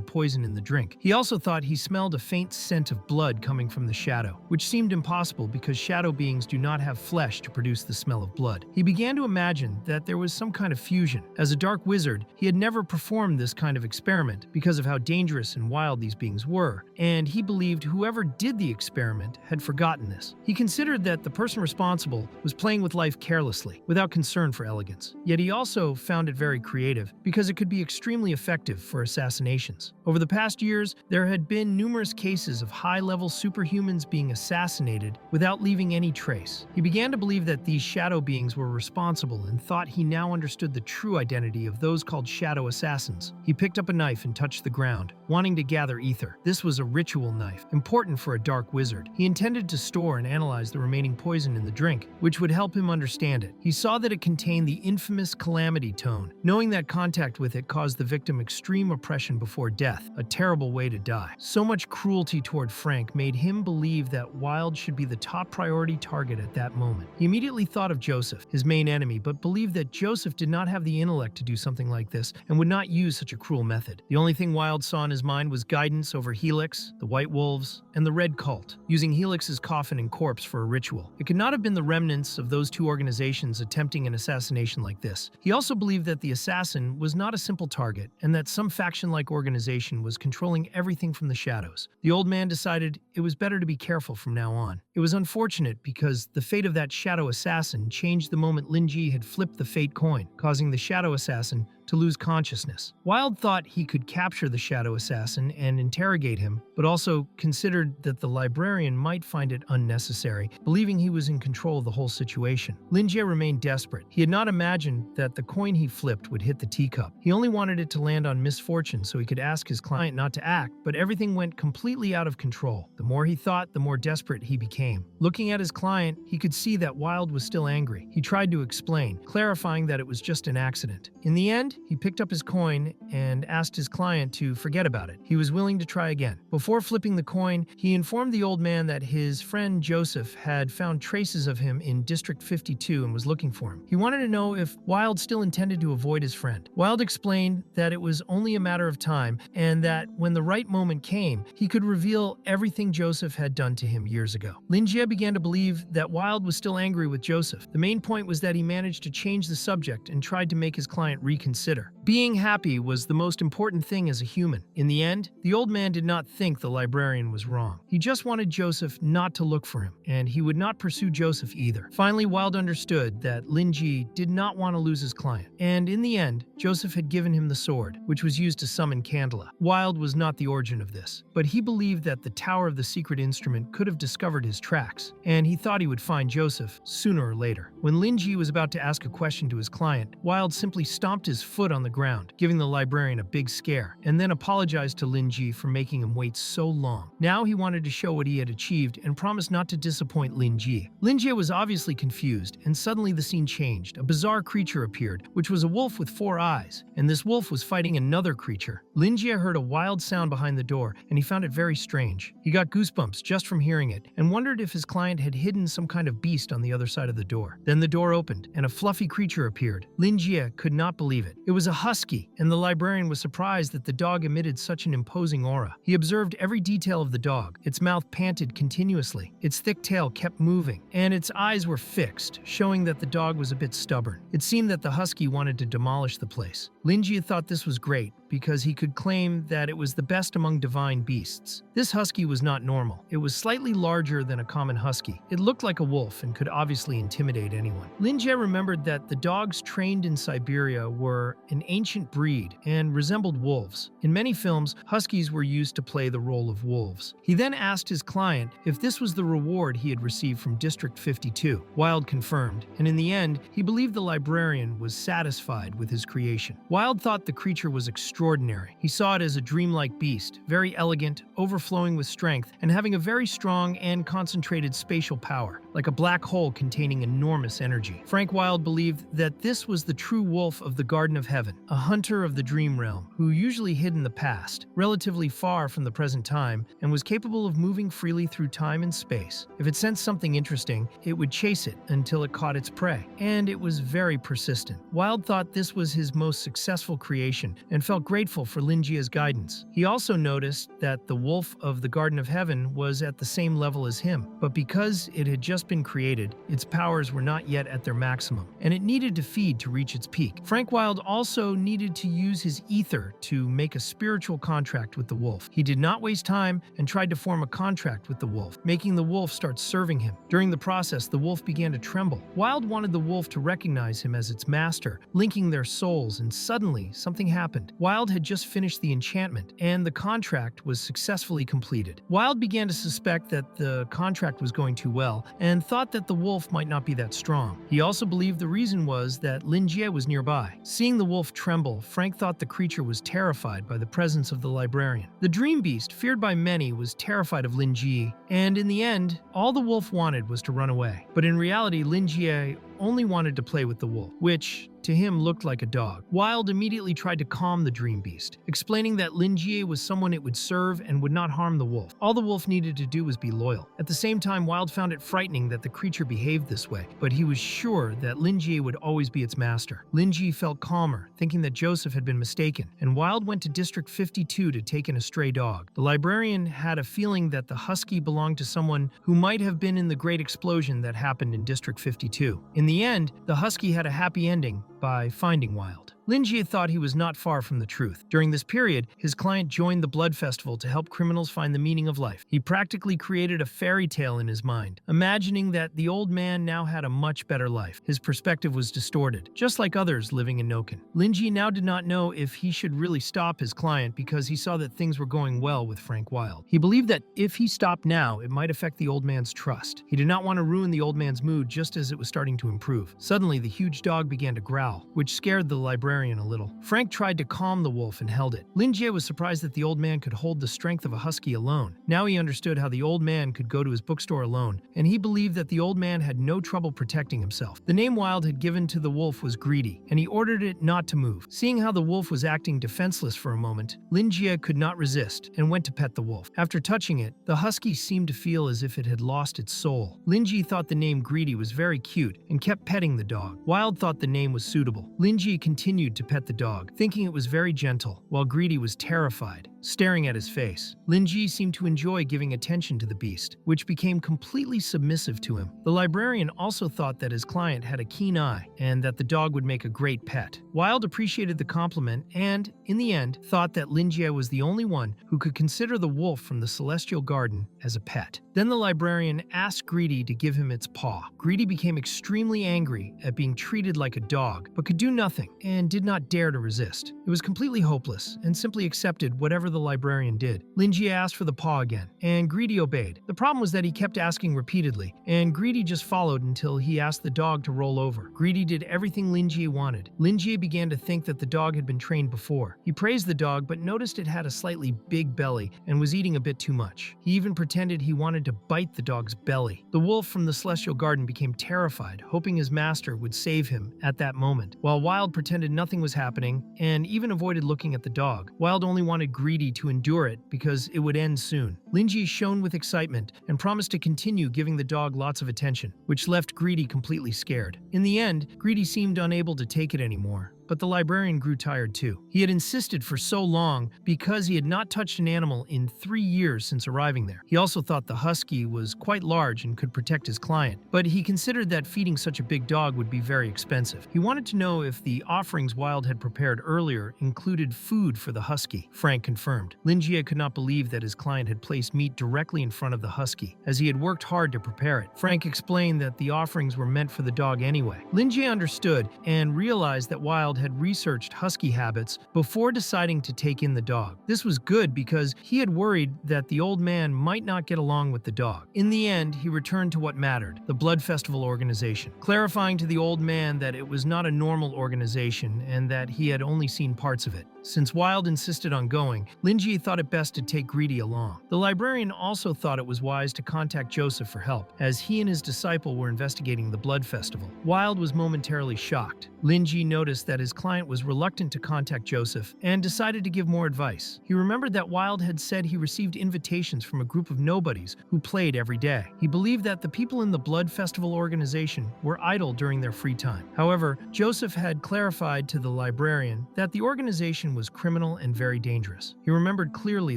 poison in the drink. He also thought he smelled a faint scent of blood coming from the shadow, which seemed impossible because shadow beings do not have flesh to produce the smell of blood. He began to imagine that there was some kind of fusion. As a dark wizard, he had never performed this kind of experiment because of how dangerous and wild these beings were, and he believed whoever did the experiment had forgotten this. He considered that the person responsible was playing with life carelessly, without concern for elegance. Yet he also found it very creative because it could be extremely effective for assassinations. Over the past years, there had been numerous cases of high-level superhumans being assassinated without leaving any trace. He began to believe that these shadow beings were responsible and thought he now understood the true identity of those called shadow assassins. He picked up a knife and touched the ground, wanting to gather ether. This was a ritual knife, important for a dark wizard. He intended to store and analyze the remaining poison in the drink, which would help him understand it. He saw that it contained the infamous calamity tone, knowing that contact with it caused the victim extreme oppression before death, a terrible way to die. So much cruelty toward Frank made him believe that Wild should be the top priority target at that moment. He immediately thought of Joseph, his main enemy, but believed that Joseph did not have the intellect to do something like this and would not use such a cruel method. The only thing Wilde saw in his mind was guidance over Helix, the White Wolves, and the Red Cult, using Helix's coffin and corpse for a ritual. It could not have been the remnants of those two organizations attempting an assassination like this. He also believed that the assassin was not a simple target, and that some faction-like organization was controlling everything from the shadows. The old man decided it was better to be careful from now on. It was unfortunate because the fate of that shadow assassin changed the moment Lingi had flipped the fate coin, causing the shadow assassin to lose consciousness. Wilde thought he could capture the shadow assassin and interrogate him, but also considered that the librarian might find it unnecessary, believing he was in control of the whole situation. Lingi remained desperate. He had not imagined that the coin he flipped would hit the teacup. He only wanted it to land on misfortune so he could ask his client not to act, but everything went completely out of control. The more he thought, the more desperate he became. Looking at his client, he could see that Wilde was still angry. He tried to explain, clarifying that it was just an accident. In the end, he picked up his coin and asked his client to forget about it. He was willing to try again. Before flipping the coin, he informed the old man that his friend Joseph had found traces of him in District 52 and was looking for him. He wanted to know if Wilde still intended to avoid his friend. Wilde explained that it was only a matter of time and that when the right moment came, he could reveal everything Joseph had done to him years ago. Lingi began to believe that Wilde was still angry with Joseph. The main point was that he managed to change the subject and tried to make his client reconsider. Being happy was the most important thing as a human. In the end, the old man did not think the librarian was wrong. He just wanted Joseph not to look for him, and he would not pursue Joseph either. Finally, Wilde understood that Lingi did not want to lose his client, and in the end, Joseph had given him the sword, which was used to summon Candela. Wilde was not the origin of this, but he believed that the Tower of the Secret Instrument could have discovered his tracks, and he thought he would find Joseph sooner or later. When Lingi was about to ask a question to his client, Wilde simply stomped his foot on the ground, giving the librarian a big scare, and then apologized to Lingi for making him wait so long. Now he wanted to show what he had achieved and promised not to disappoint Lingi. Lingi was obviously confused, and suddenly the scene changed. A bizarre creature appeared, which was a wolf with 4 eyes, and this wolf was fighting another creature. Lingi heard a wild sound behind the door, and he found it very strange. He got goosebumps just from hearing it, and wondered if his client had hidden some kind of beast on the other side of the door. Then the door opened, and a fluffy creature appeared. Lingi could not believe it. It was a husky, and the librarian was surprised that the dog emitted such an imposing aura. He observed every detail of the dog. Its mouth panted continuously, its thick tail kept moving, and its eyes were fixed, showing that the dog was a bit stubborn. It seemed that the husky wanted to demolish the place. Lingi thought this was great, because he could claim that it was the best among divine beasts. This husky was not normal. It was slightly larger than a common husky. It looked like a wolf and could obviously intimidate anyone. Lingi remembered that the dogs trained in Siberia were an ancient breed and resembled wolves. In many films, huskies were used to play the role of wolves. He then asked his client if this was the reward he had received from District 52. Wilde confirmed, and in the end, he believed the librarian was satisfied with his creation. Wilde thought the creature was extraordinary. He saw it as a dreamlike beast, very elegant, overflowing with strength, and having a very strong and concentrated spatial power, like a black hole containing enormous energy. Frank Wilde believed that this was the true wolf of the Garden of Heaven, a hunter of the dream realm, who usually hid in the past, relatively far from the present time, and was capable of moving freely through time and space. If it sensed something interesting, it would chase it until it caught its prey, and it was very persistent. Wilde thought this was his most successful creation and felt grateful for Lingi's guidance. He also noticed that the wolf of the Garden of Heaven was at the same level as him, but because it had just been created, its powers were not yet at their maximum, and it needed to feed to reach its peak. Frank Wilde also needed to use his ether to make a spiritual contract with the wolf. He did not waste time and tried to form a contract with the wolf, making the wolf start serving him. During the process, the wolf began to tremble. Wilde wanted the wolf to recognize him as its master, linking their souls, and suddenly something happened. Wilde had just finished the enchantment, and the contract was successfully completed. Wilde began to suspect that the contract was going too well, and thought that the wolf might not be that strong. He also believed the reason was that Lingi was nearby. Seeing the wolf tremble, Frank thought the creature was terrified by the presence of the librarian. The dream beast, feared by many, was terrified of Lingi, and in the end, all the wolf wanted was to run away. But in reality, Lingi only wanted to play with the wolf, which to him looked like a dog. Wild immediately tried to calm the dream beast, explaining that Lingi was someone it would serve and would not harm the wolf. All the wolf needed to do was be loyal. At the same time, Wild found it frightening that the creature behaved this way, but he was sure that Lingi would always be its master. Lingi felt calmer, thinking that Joseph had been mistaken, and Wild went to District 52 to take in a stray dog. The librarian had a feeling that the husky belonged to someone who might have been in the great explosion that happened in District 52. In the end, the husky had a happy ending by finding Wild. Lingi thought he was not far from the truth. During this period, his client joined the Blood Festival to help criminals find the meaning of life. He practically created a fairy tale in his mind, imagining that the old man now had a much better life. His perspective was distorted, just like others living in Noken. Lingi now did not know if he should really stop his client because he saw that things were going well with Frank Wild. He believed that if he stopped now, it might affect the old man's trust. He did not want to ruin the old man's mood just as it was starting to improve. Suddenly, the huge dog began to growl, which scared the librarian a little. Frank tried to calm the wolf and held it. Lingi was surprised that the old man could hold the strength of a husky alone. Now he understood how the old man could go to his bookstore alone, and he believed that the old man had no trouble protecting himself. The name Wild had given to the wolf was Greedy, and he ordered it not to move. Seeing how the wolf was acting defenseless for a moment, Lingi could not resist and went to pet the wolf. After touching it, the husky seemed to feel as if it had lost its soul. Lingi thought the name Greedy was very cute and kept petting the dog. Wild thought the name was suitable. Lingi continued to pet the dog, thinking it was very gentle, while Greedy was terrified, staring at his face. Lingi seemed to enjoy giving attention to the beast, which became completely submissive to him. The librarian also thought that his client had a keen eye and that the dog would make a great pet. Wild appreciated the compliment and, in the end, thought that Lingi was the only one who could consider the wolf from the Celestial Garden as a pet. Then the librarian asked Greedy to give him its paw. Greedy became extremely angry at being treated like a dog, but could do nothing and did not dare to resist. It was completely hopeless and simply accepted whatever the librarian did. Lingi asked for the paw again, and Greedy obeyed. The problem was that he kept asking repeatedly, and Greedy just followed until he asked the dog to roll over. Greedy did everything Lingi wanted. Lingi began to think that the dog had been trained before. He praised the dog, but noticed it had a slightly big belly and was eating a bit too much. He even pretended he wanted to bite the dog's belly. The wolf from the Celestial Garden became terrified, hoping his master would save him at that moment, while Wild pretended nothing was happening and even avoided looking at the dog. Wild only wanted Greedy to endure it because it would end soon. Lingi shone with excitement and promised to continue giving the dog lots of attention, which left Greedy completely scared. In the end, Greedy seemed unable to take it anymore. But the librarian grew tired too. He had insisted for so long because he had not touched an animal in 3 years since arriving there. He also thought the husky was quite large and could protect his client, but he considered that feeding such a big dog would be very expensive. He wanted to know if the offerings Wild had prepared earlier included food for the husky. Frank confirmed. Lingi could not believe that his client had placed meat directly in front of the husky, as he had worked hard to prepare it. Frank explained that the offerings were meant for the dog anyway. Lingi understood and realized that Wild had researched husky habits before deciding to take in the dog. This was good because he had worried that the old man might not get along with the dog. In the end, he returned to what mattered, the Blood Festival organization, clarifying to the old man that it was not a normal organization and that he had only seen parts of it. Since Wild insisted on going, Lingi thought it best to take Greedy along. The librarian also thought it was wise to contact Joseph for help, as he and his disciple were investigating the Blood Festival. Wild was momentarily shocked. Lingi noticed that his client was reluctant to contact Joseph and decided to give more advice. He remembered that Wild had said he received invitations from a group of nobodies who played every day. He believed that the people in the Blood Festival organization were idle during their free time. However, Joseph had clarified to the librarian that the organization was criminal and very dangerous. He remembered clearly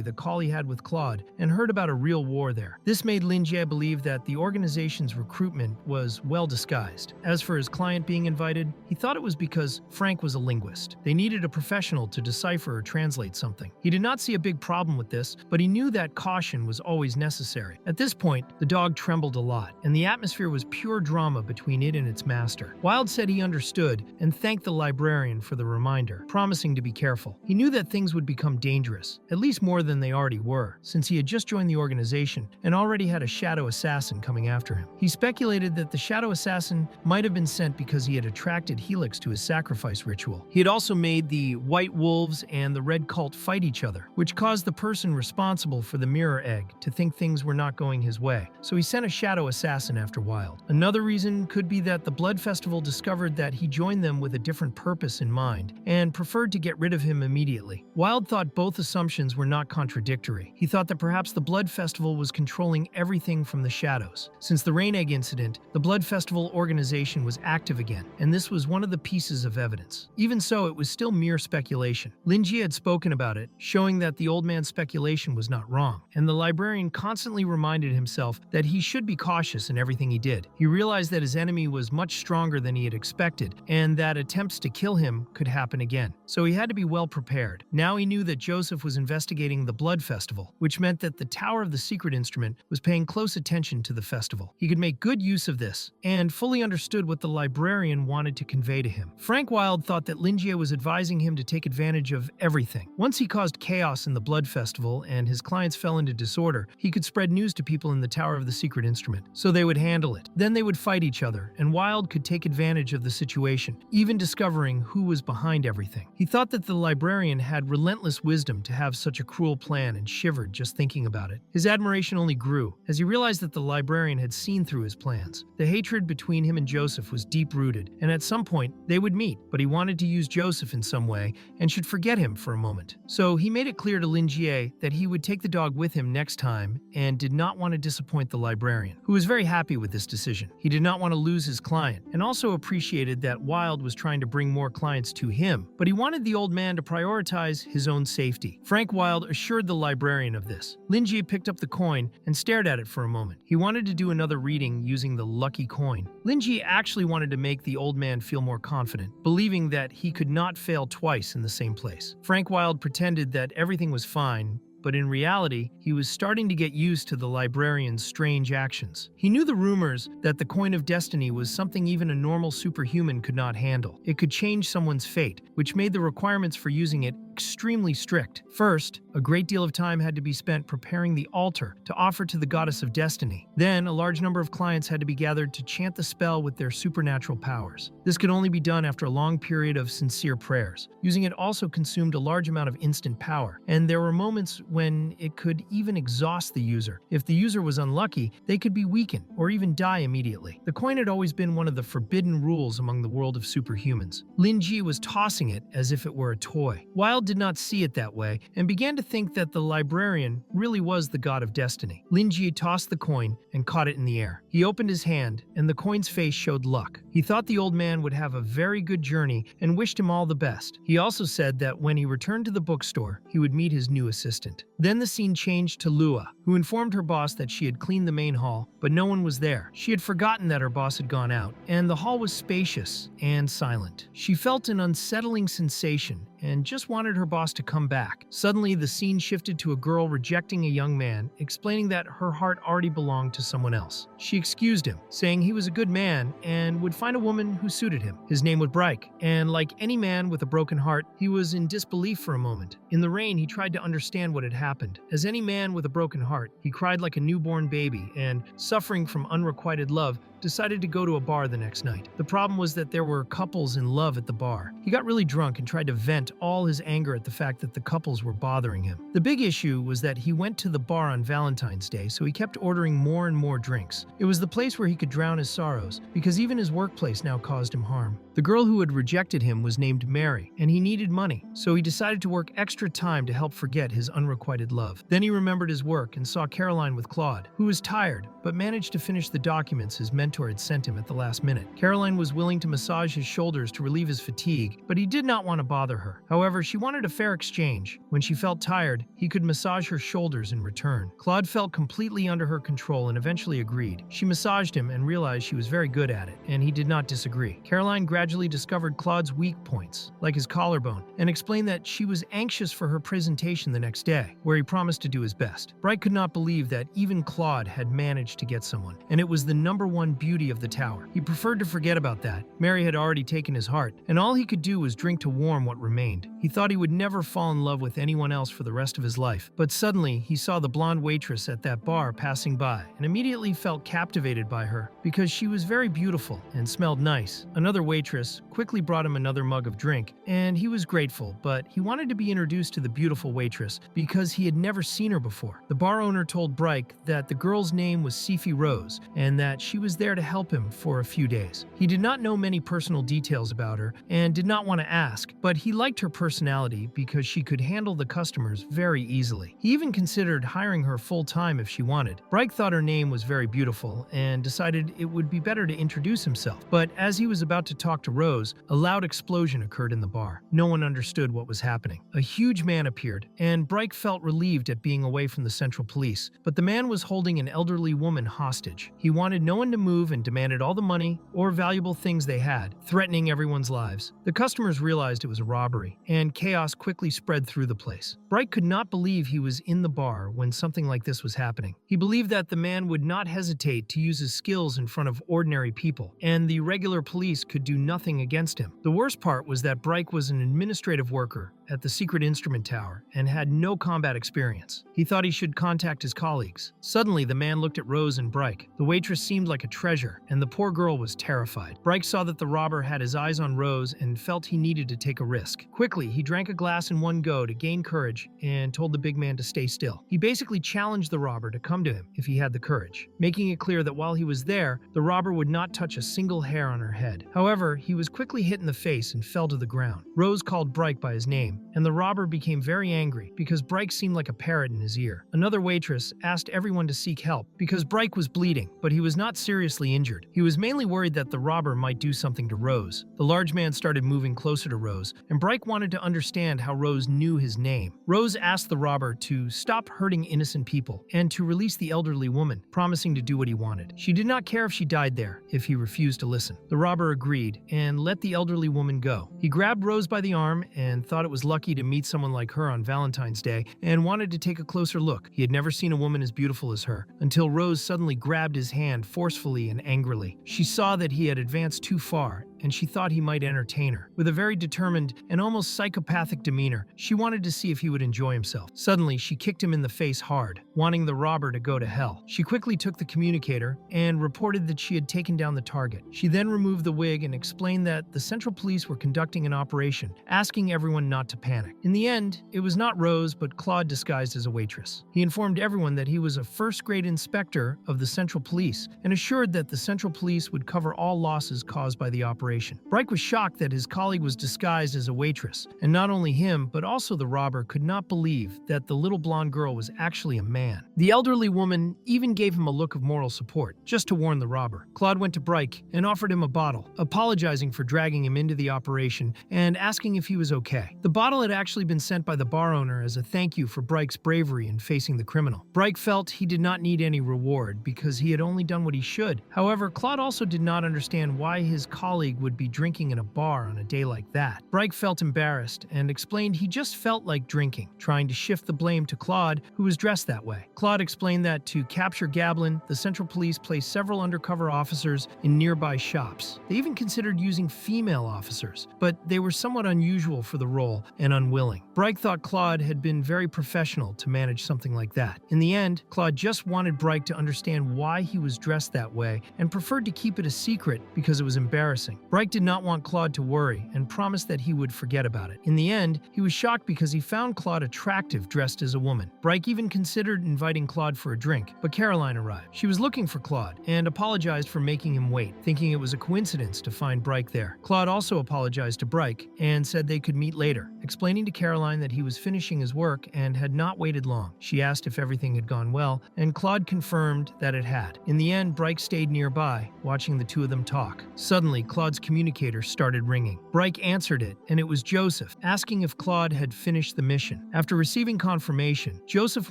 the call he had with Claude and heard about a real war there. This made Lingi believe that the organization's recruitment was well disguised. As for his client being invited, he thought it was because Frank was a linguist. They needed a professional to decipher or translate something. He did not see a big problem with this, but he knew that caution was always necessary. At this point, the dog trembled a lot, and the atmosphere was pure drama between it and its master. Wild said he understood and thanked the librarian for the reminder, promising to be careful. careful. He knew that things would become dangerous, at least more than they already were, since he had just joined the organization and already had a shadow assassin coming after him. He speculated that the shadow assassin might have been sent because he had attracted Helix to his sacrifice ritual. He had also made the White Wolves and the Red Cult fight each other, which caused the person responsible for the Mirror Egg to think things were not going his way, so he sent a shadow assassin after Wild. Another reason could be that the Blood Festival discovered that he joined them with a different purpose in mind and preferred to get rid of him immediately. Wild thought both assumptions were not contradictory. He thought that perhaps the Blood Festival was controlling everything from the shadows. Since the Rain Egg incident, the Blood Festival organization was active again, and this was one of the pieces of evidence. Even so, it was still mere speculation. Lingi had spoken about it, showing that the old man's speculation was not wrong, and the librarian constantly reminded himself that he should be cautious in everything he did. He realized that his enemy was much stronger than he had expected, and that attempts to kill him could happen again. So he had to be well prepared. Now he knew that Joseph was investigating the Blood Festival, which meant that the Tower of the Secret Instrument was paying close attention to the festival. He could make good use of this, and fully understood what the librarian wanted to convey to him. Frank Wilde thought that Lingi was advising him to take advantage of everything. Once he caused chaos in the Blood Festival and his clients fell into disorder, he could spread news to people in the Tower of the Secret Instrument, so they would handle it. Then they would fight each other, and Wilde could take advantage of the situation, even discovering who was behind everything. He thought that the librarian had relentless wisdom to have such a cruel plan and shivered just thinking about it. His admiration only grew as he realized that the librarian had seen through his plans. The hatred between him and Joseph was deep-rooted, and at some point they would meet, but he wanted to use Joseph in some way and should forget him for a moment. So he made it clear to Lingi that he would take the dog with him next time and did not want to disappoint the librarian, who was very happy with this decision. He did not want to lose his client and also appreciated that Wilde was trying to bring more clients to him, but he wanted the old man to prioritize his own safety. Frank Wilde assured the librarian of this. Lingi picked up the coin and stared at it for a moment. He wanted to do another reading using the lucky coin. Lingi actually wanted to make the old man feel more confident, believing that he could not fail twice in the same place. Frank Wilde pretended that everything was fine, but in reality, he was starting to get used to the librarian's strange actions. He knew the rumors that the Coin of Destiny was something even a normal superhuman could not handle. It could change someone's fate, which made the requirements for using it extremely strict. First, a great deal of time had to be spent preparing the altar to offer to the goddess of destiny. Then, a large number of clients had to be gathered to chant the spell with their supernatural powers. This could only be done after a long period of sincere prayers. Using it also consumed a large amount of instant power, and there were moments when it could even exhaust the user. If the user was unlucky, they could be weakened or even die immediately. The coin had always been one of the forbidden rules among the world of superhumans. Lingi was tossing it as if it were a toy. Wilde did not see it that way and began to think that the librarian really was the god of destiny. Lingi tossed the coin and caught it in the air. He opened his hand, and the coin's face showed luck. He thought the old man would have a very good journey and wished him all the best. He also said that when he returned to the bookstore, he would meet his new assistant. Then the scene changed to Lua, who informed her boss that she had cleaned the main hall, but no one was there. She had forgotten that her boss had gone out, and the hall was spacious and silent. She felt an unsettling sensation and just wanted her boss to come back. Suddenly, the scene shifted to a girl rejecting a young man, explaining that her heart already belonged to someone else. She excused him, saying he was a good man and would find a woman who suited him. His name was Bryke, and like any man with a broken heart, he was in disbelief for a moment. In the rain, he tried to understand what had happened. As any man with a broken heart, he cried like a newborn baby and, suffering from unrequited love, decided to go to a bar the next night. The problem was that there were couples in love at the bar. He got really drunk and tried to vent all his anger at the fact that the couples were bothering him. The big issue was that he went to the bar on Valentine's Day, so he kept ordering more and more drinks. It was the place where he could drown his sorrows, because even his workplace now caused him harm. The girl who had rejected him was named Mary, and he needed money, so he decided to work extra time to help forget his unrequited love. Then he remembered his work and saw Caroline with Claude, who was tired, but managed to finish the documents his mentor had sent him at the last minute. Caroline was willing to massage his shoulders to relieve his fatigue, but he did not want to bother her. However, she wanted a fair exchange. When she felt tired, he could massage her shoulders in return. Claude felt completely under her control and eventually agreed. She massaged him and realized she was very good at it, and he did not disagree. Caroline gradually discovered Claude's weak points, like his collarbone, and explained that she was anxious for her presentation the next day, where he promised to do his best. Bright could not believe that even Claude had managed to get someone, and it was the #1 and beauty of the tower. He preferred to forget about that. Mary had already taken his heart, and all he could do was drink to warm what remained. He thought he would never fall in love with anyone else for the rest of his life. But suddenly, he saw the blonde waitress at that bar passing by, and immediately felt captivated by her because she was very beautiful and smelled nice. Another waitress quickly brought him another mug of drink, and he was grateful, but he wanted to be introduced to the beautiful waitress because he had never seen her before. The bar owner told Bryke that the girl's name was Sifi Rose and that she was there to help him for a few days. He did not know many personal details about her and did not want to ask, but he liked her personality because she could handle the customers very easily. He even considered hiring her full-time if she wanted. Bryke thought her name was very beautiful and decided it would be better to introduce himself. But as he was about to talk to Rose, a loud explosion occurred in the bar. No one understood what was happening. A huge man appeared, and Bryke felt relieved at being away from the Central Police. But the man was holding an elderly woman hostage. He wanted no one to move and demanded all the money or valuable things they had, threatening everyone's lives. The customers realized it was a robbery, and chaos quickly spread through the place. Bryke could not believe he was in the bar when something like this was happening. He believed that the man would not hesitate to use his skills in front of ordinary people, and the regular police could do nothing against him. The worst part was that Bryke was an administrative worker at the secret instrument tower and had no combat experience. He thought he should contact his colleagues. Suddenly, the man looked at Rose and Bryke. The waitress seemed like a treasure, and the poor girl was terrified. Bryke saw that the robber had his eyes on Rose and felt he needed to take a risk. Quickly, he drank a glass in one go to gain courage and told the big man to stay still. He basically challenged the robber to come to him if he had the courage, making it clear that while he was there, the robber would not touch a single hair on her head. However, he was quickly hit in the face and fell to the ground. Rose called Bryke by his name, and the robber became very angry because Bryke seemed like a parrot in his ear. Another waitress asked everyone to seek help because Bryke was bleeding, but he was not seriously injured. He was mainly worried that the robber might do something to Rose. The large man started moving closer to Rose, and Bryke wanted to understand how Rose knew his name. Rose asked the robber to stop hurting innocent people and to release the elderly woman, promising to do what he wanted. She did not care if she died there if he refused to listen. The robber agreed and let the elderly woman go. He grabbed Rose by the arm and thought it was lucky to meet someone like her on Valentine's Day and wanted to take a closer look. He had never seen a woman as beautiful as her until Rose suddenly grabbed his hand forcefully and angrily. She saw that he had advanced too far and she thought he might entertain her. With a very determined and almost psychopathic demeanor, she wanted to see if he would enjoy himself. Suddenly, she kicked him in the face hard, wanting the robber to go to hell. She quickly took the communicator and reported that she had taken down the target. She then removed the wig and explained that the Central Police were conducting an operation, asking everyone not to panic. In the end, it was not Rose, but Claude disguised as a waitress. He informed everyone that he was a first-grade inspector of the Central Police and assured that the Central Police would cover all losses caused by the operation. Bryke was shocked that his colleague was disguised as a waitress, and not only him, but also the robber could not believe that the little blonde girl was actually a man. The elderly woman even gave him a look of moral support, just to warn the robber. Claude went to Bryke and offered him a bottle, apologizing for dragging him into the operation and asking if he was okay. The bottle had actually been sent by the bar owner as a thank you for Bryke's bravery in facing the criminal. Bryke felt he did not need any reward because he had only done what he should. However, Claude also did not understand why his colleague would be drinking in a bar on a day like that. Bryke felt embarrassed and explained he just felt like drinking, trying to shift the blame to Claude, who was dressed that way. Claude explained that to capture Gablin, the Central Police placed several undercover officers in nearby shops. They even considered using female officers, but they were somewhat unusual for the role and unwilling. Bryke thought Claude had been very professional to manage something like that. In the end, Claude just wanted Bryke to understand why he was dressed that way and preferred to keep it a secret because it was embarrassing. Bryke did not want Claude to worry and promised that he would forget about it. In the end, he was shocked because he found Claude attractive dressed as a woman. Bryke even considered inviting Claude for a drink, but Caroline arrived. She was looking for Claude and apologized for making him wait, thinking it was a coincidence to find Bryke there. Claude also apologized to Bryke and said they could meet later, explaining to Caroline that he was finishing his work and had not waited long. She asked if everything had gone well, and Claude confirmed that it had. In the end, Bryke stayed nearby, watching the two of them talk. Suddenly, Claude's communicator started ringing. Bryke answered it, and it was Joseph, asking if Claude had finished the mission. After receiving confirmation, Joseph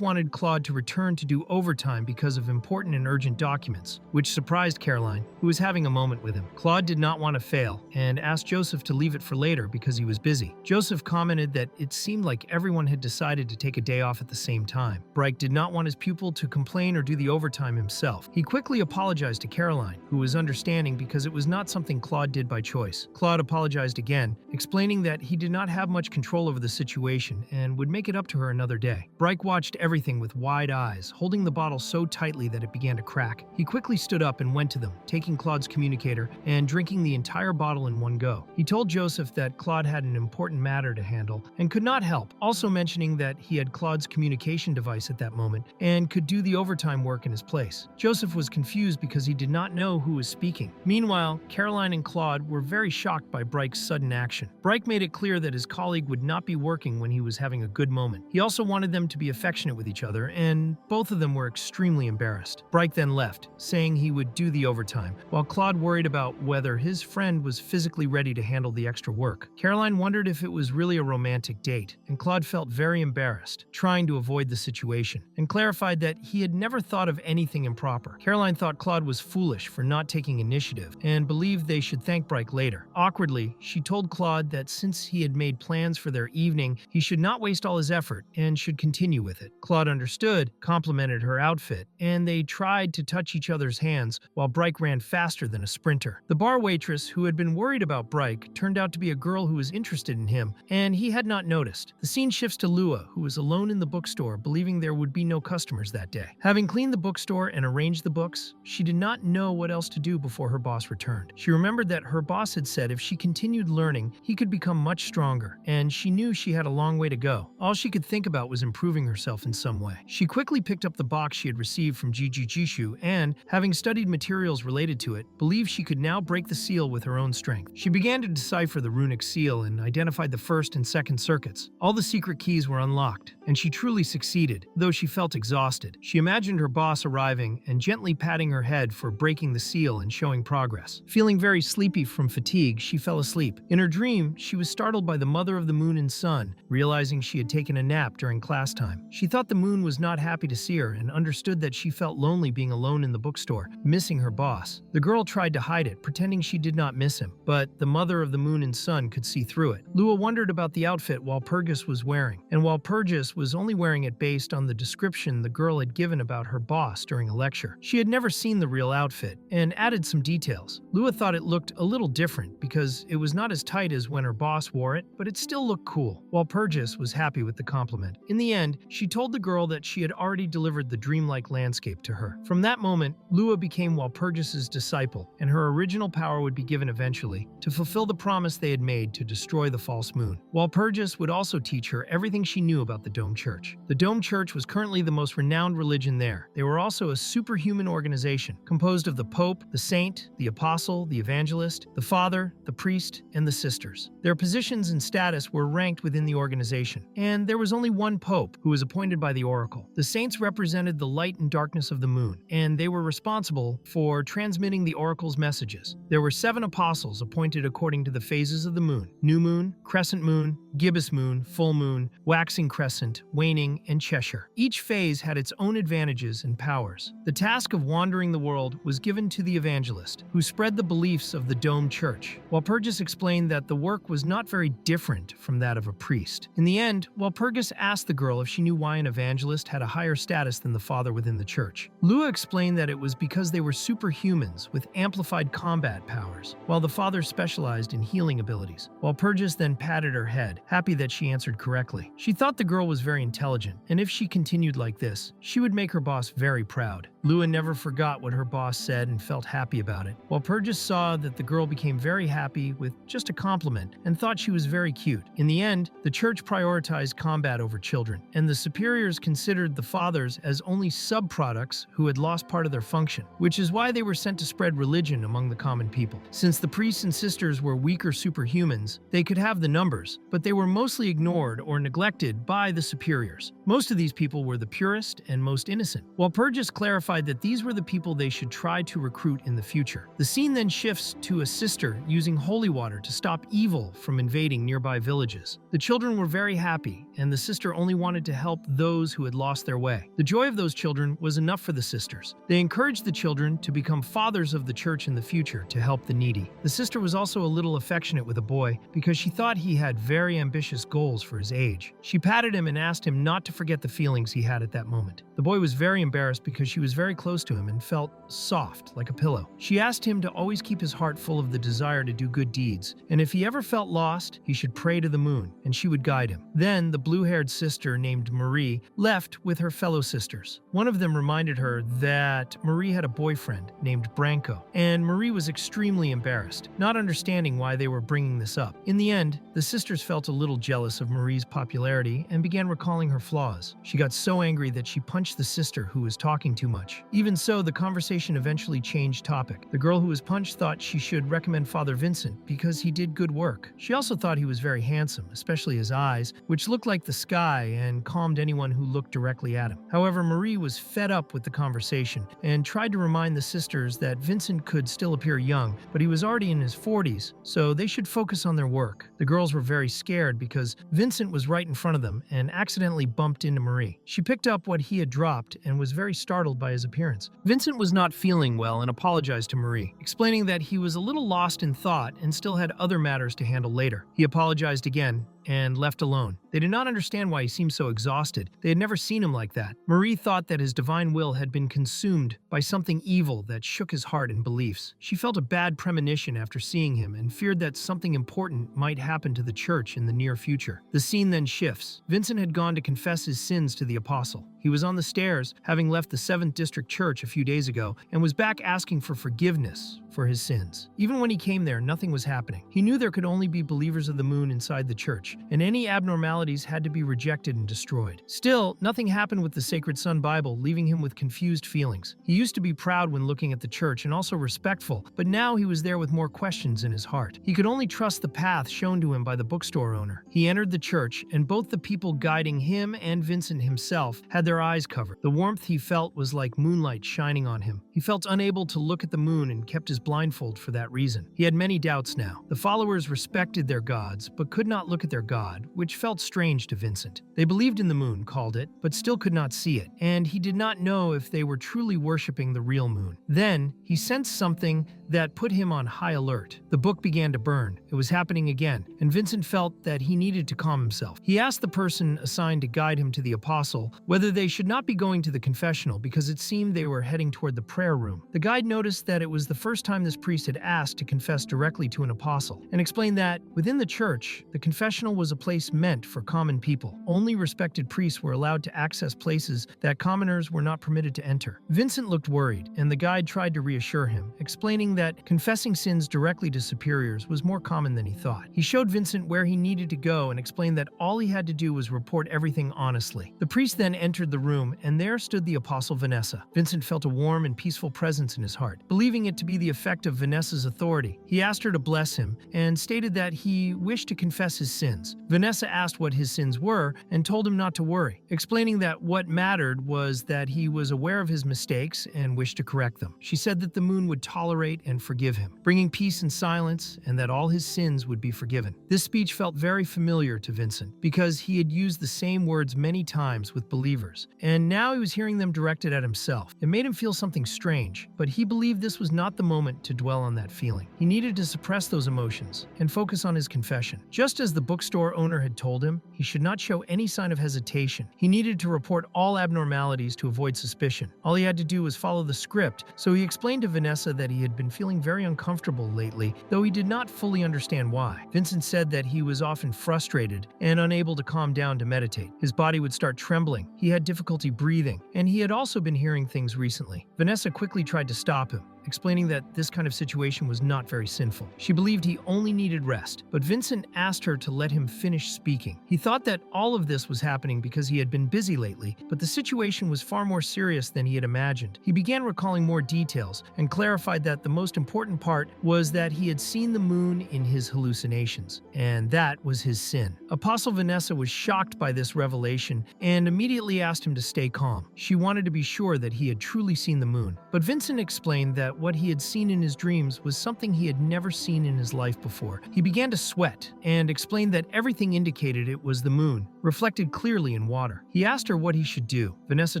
wanted Claude to return to do overtime because of important and urgent documents, which surprised Caroline, who was having a moment with him. Claude did not want to fail, and asked Joseph to leave it for later because he was busy. Joseph commented commented that it seemed like everyone had decided to take a day off at the same time. Bryce did not want his pupil to complain or do the overtime himself. He quickly apologized to Caroline, who was understanding because it was not something Claude did by choice. Claude apologized again, explaining that he did not have much control over the situation and would make it up to her another day. Bryce watched everything with wide eyes, holding the bottle so tightly that it began to crack. He quickly stood up and went to them, taking Claude's communicator and drinking the entire bottle in one go. He told Joseph that Claude had an important matter to handle and could not help, also mentioning that he had Claude's communication device at that moment and could do the overtime work in his place. Joseph was confused because he did not know who was speaking. Meanwhile, Caroline and Claude were very shocked by Bryce's sudden action. Bryce made it clear that his colleague would not be working when he was having a good moment. He also wanted them to be affectionate with each other, and both of them were extremely embarrassed. Bryce then left, saying he would do the overtime, while Claude worried about whether his friend was physically ready to handle the extra work. Caroline wondered if it was really a romantic date, and Claude felt very embarrassed, trying to avoid the situation, and clarified that he had never thought of anything improper. Caroline thought Claude was foolish for not taking initiative, and believed they should thank Bryce later. Awkwardly, she told Claude that since he had made plans for their evening, he should not waste all his effort and should continue with it. Claude understood, complimented her outfit, and they tried to touch each other's hands while Bryce ran faster than a sprinter. The bar waitress, who had been worried about Bryce, turned out to be a girl who was interested in him, and he had not noticed. The scene shifts to Lua, who was alone in the bookstore, believing there would be no customers that day. Having cleaned the bookstore and arranged the books, she did not know what else to do before her boss returned. She remembered that her boss had said if she continued learning, he could become much stronger, and she knew she had a long way to go. All she could think about was improving herself in some way. She quickly picked up the box she had received from Jiji Jishu and, having studied materials related to it, believed she could now break the seal with her own strength. She began to decipher the runic seal and identified the first and second circuits. All the secret keys were unlocked, and she truly succeeded, though she felt exhausted. She imagined her boss arriving and gently patting her head for breaking the seal and showing progress. Feeling very sleepy from fatigue, she fell asleep. In her dream, she was startled by the mother of the moon and sun, realizing she had taken a nap during class time. She thought the moon was not happy to see her and understood that she felt lonely being alone in the bookstore, missing her boss. The girl tried to hide it, pretending she did not miss him, but the mother of the moon and sun could see through it. Lua wondered about the outfit Walpurgis was wearing, and Walpurgis was only wearing it based on the description the girl had given about her boss during a lecture. She had never seen the real outfit, and added some details. Lua thought it looked a little different because it was not as tight as when her boss wore it, but it still looked cool. Walpurgis was happy with the compliment. In the end, she told the girl that she had already delivered the dreamlike landscape to her. From that moment, Lua became Walpurgis's disciple, and her original power would be given eventually to fulfill the promise they had made to destroy the false moon. Walpurgis would also teach her everything she knew about the Dome Church. The Dome Church was currently the most renowned religion there. They were also a superhuman organization composed of the Pope, the Saint, the Apostle, the Evangelist, the Father, the Priest, and the Sisters. Their positions and status were ranked within the organization, and there was only one Pope, who was appointed by the Oracle. The Saints represented the light and darkness of the moon, and they were responsible for transmitting the Oracle's messages. There were 7 apostles appointed according to the phases of the moon: new moon, crescent moon, gibbous moon, full moon, waxing crescent, waning, and Cheshire. Each phase had its own advantages and powers. The task of wandering the world was given to the evangelist, who spread the beliefs of the Dome Church. Walpurgis explained that the work was not very different from that of a priest. In the end, Walpurgis asked the girl if she knew why an evangelist had a higher status than the father within the church. Lua explained that it was because they were superhumans with amplified combat powers, while the father specialized in healing abilities. Walpurgis then patted her head, happy that she answered correctly. She thought the girl was very intelligent, and if she continued like this, she would make her boss very proud. Lua never forgot what her boss said and felt happy about it. Walpurgis saw that the girl became very happy with just a compliment and thought she was very cute. In the end, the church prioritized combat over children, and the superiors considered the fathers as only subproducts who had lost part of their function, which is why they were sent to spread religion among the common people. Since the priests and sisters were weaker superhumans, they could have the numbers, but they were mostly ignored or neglected by the superiors. Most of these people were the purest and most innocent. Walpurgis clarified clarified that these were the people they should try to recruit in the future. The scene then shifts to a sister using holy water to stop evil from invading nearby villages. The children were very happy, and the sister only wanted to help those who had lost their way. The joy of those children was enough for the sisters. They encouraged the children to become fathers of the church in the future to help the needy. The sister was also a little affectionate with a boy because she thought he had very ambitious goals for his age. She patted him and asked him not to forget the feelings he had at that moment. The boy was very embarrassed because she was very close to him and felt soft, like a pillow. She asked him to always keep his heart full of the desire to do good deeds, and if he ever felt lost, he should pray to the moon, and she would guide him. Then, the blue-haired sister named Marie left with her fellow sisters. One of them reminded her that Marie had a boyfriend named Branko, and Marie was extremely embarrassed, not understanding why they were bringing this up. In the end, the sisters felt a little jealous of Marie's popularity and began recalling her flaws. She got so angry that she punched the sister who was talking too much. Even so, the conversation eventually changed topic. The girl who was punched thought she should recommend Father Vincent because he did good work. She also thought he was very handsome, especially his eyes, which looked like the sky and calmed anyone who looked directly at him. However, Marie was fed up with the conversation and tried to remind the sisters that Vincent could still appear young, but he was already in his 40s, so they should focus on their work. The girls were very scared because Vincent was right in front of them and accidentally bumped into Marie. She picked up what he had dropped and was very startled by his appearance. Vincent was not feeling well and apologized to Marie, explaining that he was a little lost in thought and still had other matters to handle later. He apologized again and left alone. They did not understand why he seemed so exhausted. They had never seen him like that. Marie thought that his divine will had been consumed by something evil that shook his heart and beliefs. She felt a bad premonition after seeing him and feared that something important might happen to the church in the near future. The scene then shifts. Vincent had gone to confess his sins to the apostle. He was on the stairs, having left the 7th District Church a few days ago, and was back asking for forgiveness for his sins. Even when he came there, nothing was happening. He knew there could only be believers of the moon inside the church, and any abnormalities had to be rejected and destroyed. Still, nothing happened with the Sacred Sun Bible, leaving him with confused feelings. He used to be proud when looking at the church and also respectful, but now he was there with more questions in his heart. He could only trust the path shown to him by the bookstore owner. He entered the church, and both the people guiding him and Vincent himself had their eyes covered. The warmth he felt was like moonlight shining on him. He felt unable to look at the moon and kept his blindfold for that reason. He had many doubts now. The followers respected their gods, but could not look at their god, which felt strange to Vincent. They believed in the moon, called it, but still could not see it, and he did not know if they were truly worshipping the real moon. Then, he sensed something that put him on high alert. The book began to burn. It was happening again, and Vincent felt that he needed to calm himself. He asked the person assigned to guide him to the apostle whether they should not be going to the confessional because it seemed they were heading toward the prayer room. The guide noticed that it was the first time this priest had asked to confess directly to an apostle, and explained that within the church, the confessional was a place meant for common people. Only respected priests were allowed to access places that commoners were not permitted to enter. Vincent looked worried, and the guide tried to reassure him, explaining that confessing sins directly to superiors was more common than he thought. He showed Vincent where he needed to go and explained that all he had to do was report everything honestly. The priest then entered the room, and there stood the apostle Vanessa. Vincent felt a warm and peaceful presence in his heart. Believing it to be the effect of Vanessa's authority, he asked her to bless him and stated that he wished to confess his sins. Vanessa asked what his sins were and told him not to worry, explaining that what mattered was that he was aware of his mistakes and wished to correct them. She said that the moon would tolerate and forgive him, bringing peace and silence, and that all his sins would be forgiven. This speech felt very familiar to Vincent because he had used the same words many times with believers, and now he was hearing them directed at himself. It made him feel something strange, but he believed this was not the moment to dwell on that feeling. He needed to suppress those emotions and focus on his confession. Just as the bookstore owner had told him, he should not show any sign of hesitation. He needed to report all abnormalities to avoid suspicion. All he had to do was follow the script, so he explained to Vanessa that he had been feeling very uncomfortable lately, though he did not fully understand why. Vincent said that he was often frustrated and unable to calm down to meditate. His body would start trembling, he had difficulty breathing, and he had also been hearing things recently. Vanessa quickly tried to stop him, explaining that this kind of situation was not very sinful. She believed he only needed rest, but Vincent asked her to let him finish speaking. He thought that all of this was happening because he had been busy lately, but the situation was far more serious than he had imagined. He began recalling more details and clarified that the most important part was that he had seen the moon in his hallucinations, and that was his sin. Apostle Vanessa was shocked by this revelation and immediately asked him to stay calm. She wanted to be sure that he had truly seen the moon, but Vincent explained that what he had seen in his dreams was something he had never seen in his life before. He began to sweat and explained that everything indicated it was the moon, reflected clearly in water. He asked her what he should do. Vanessa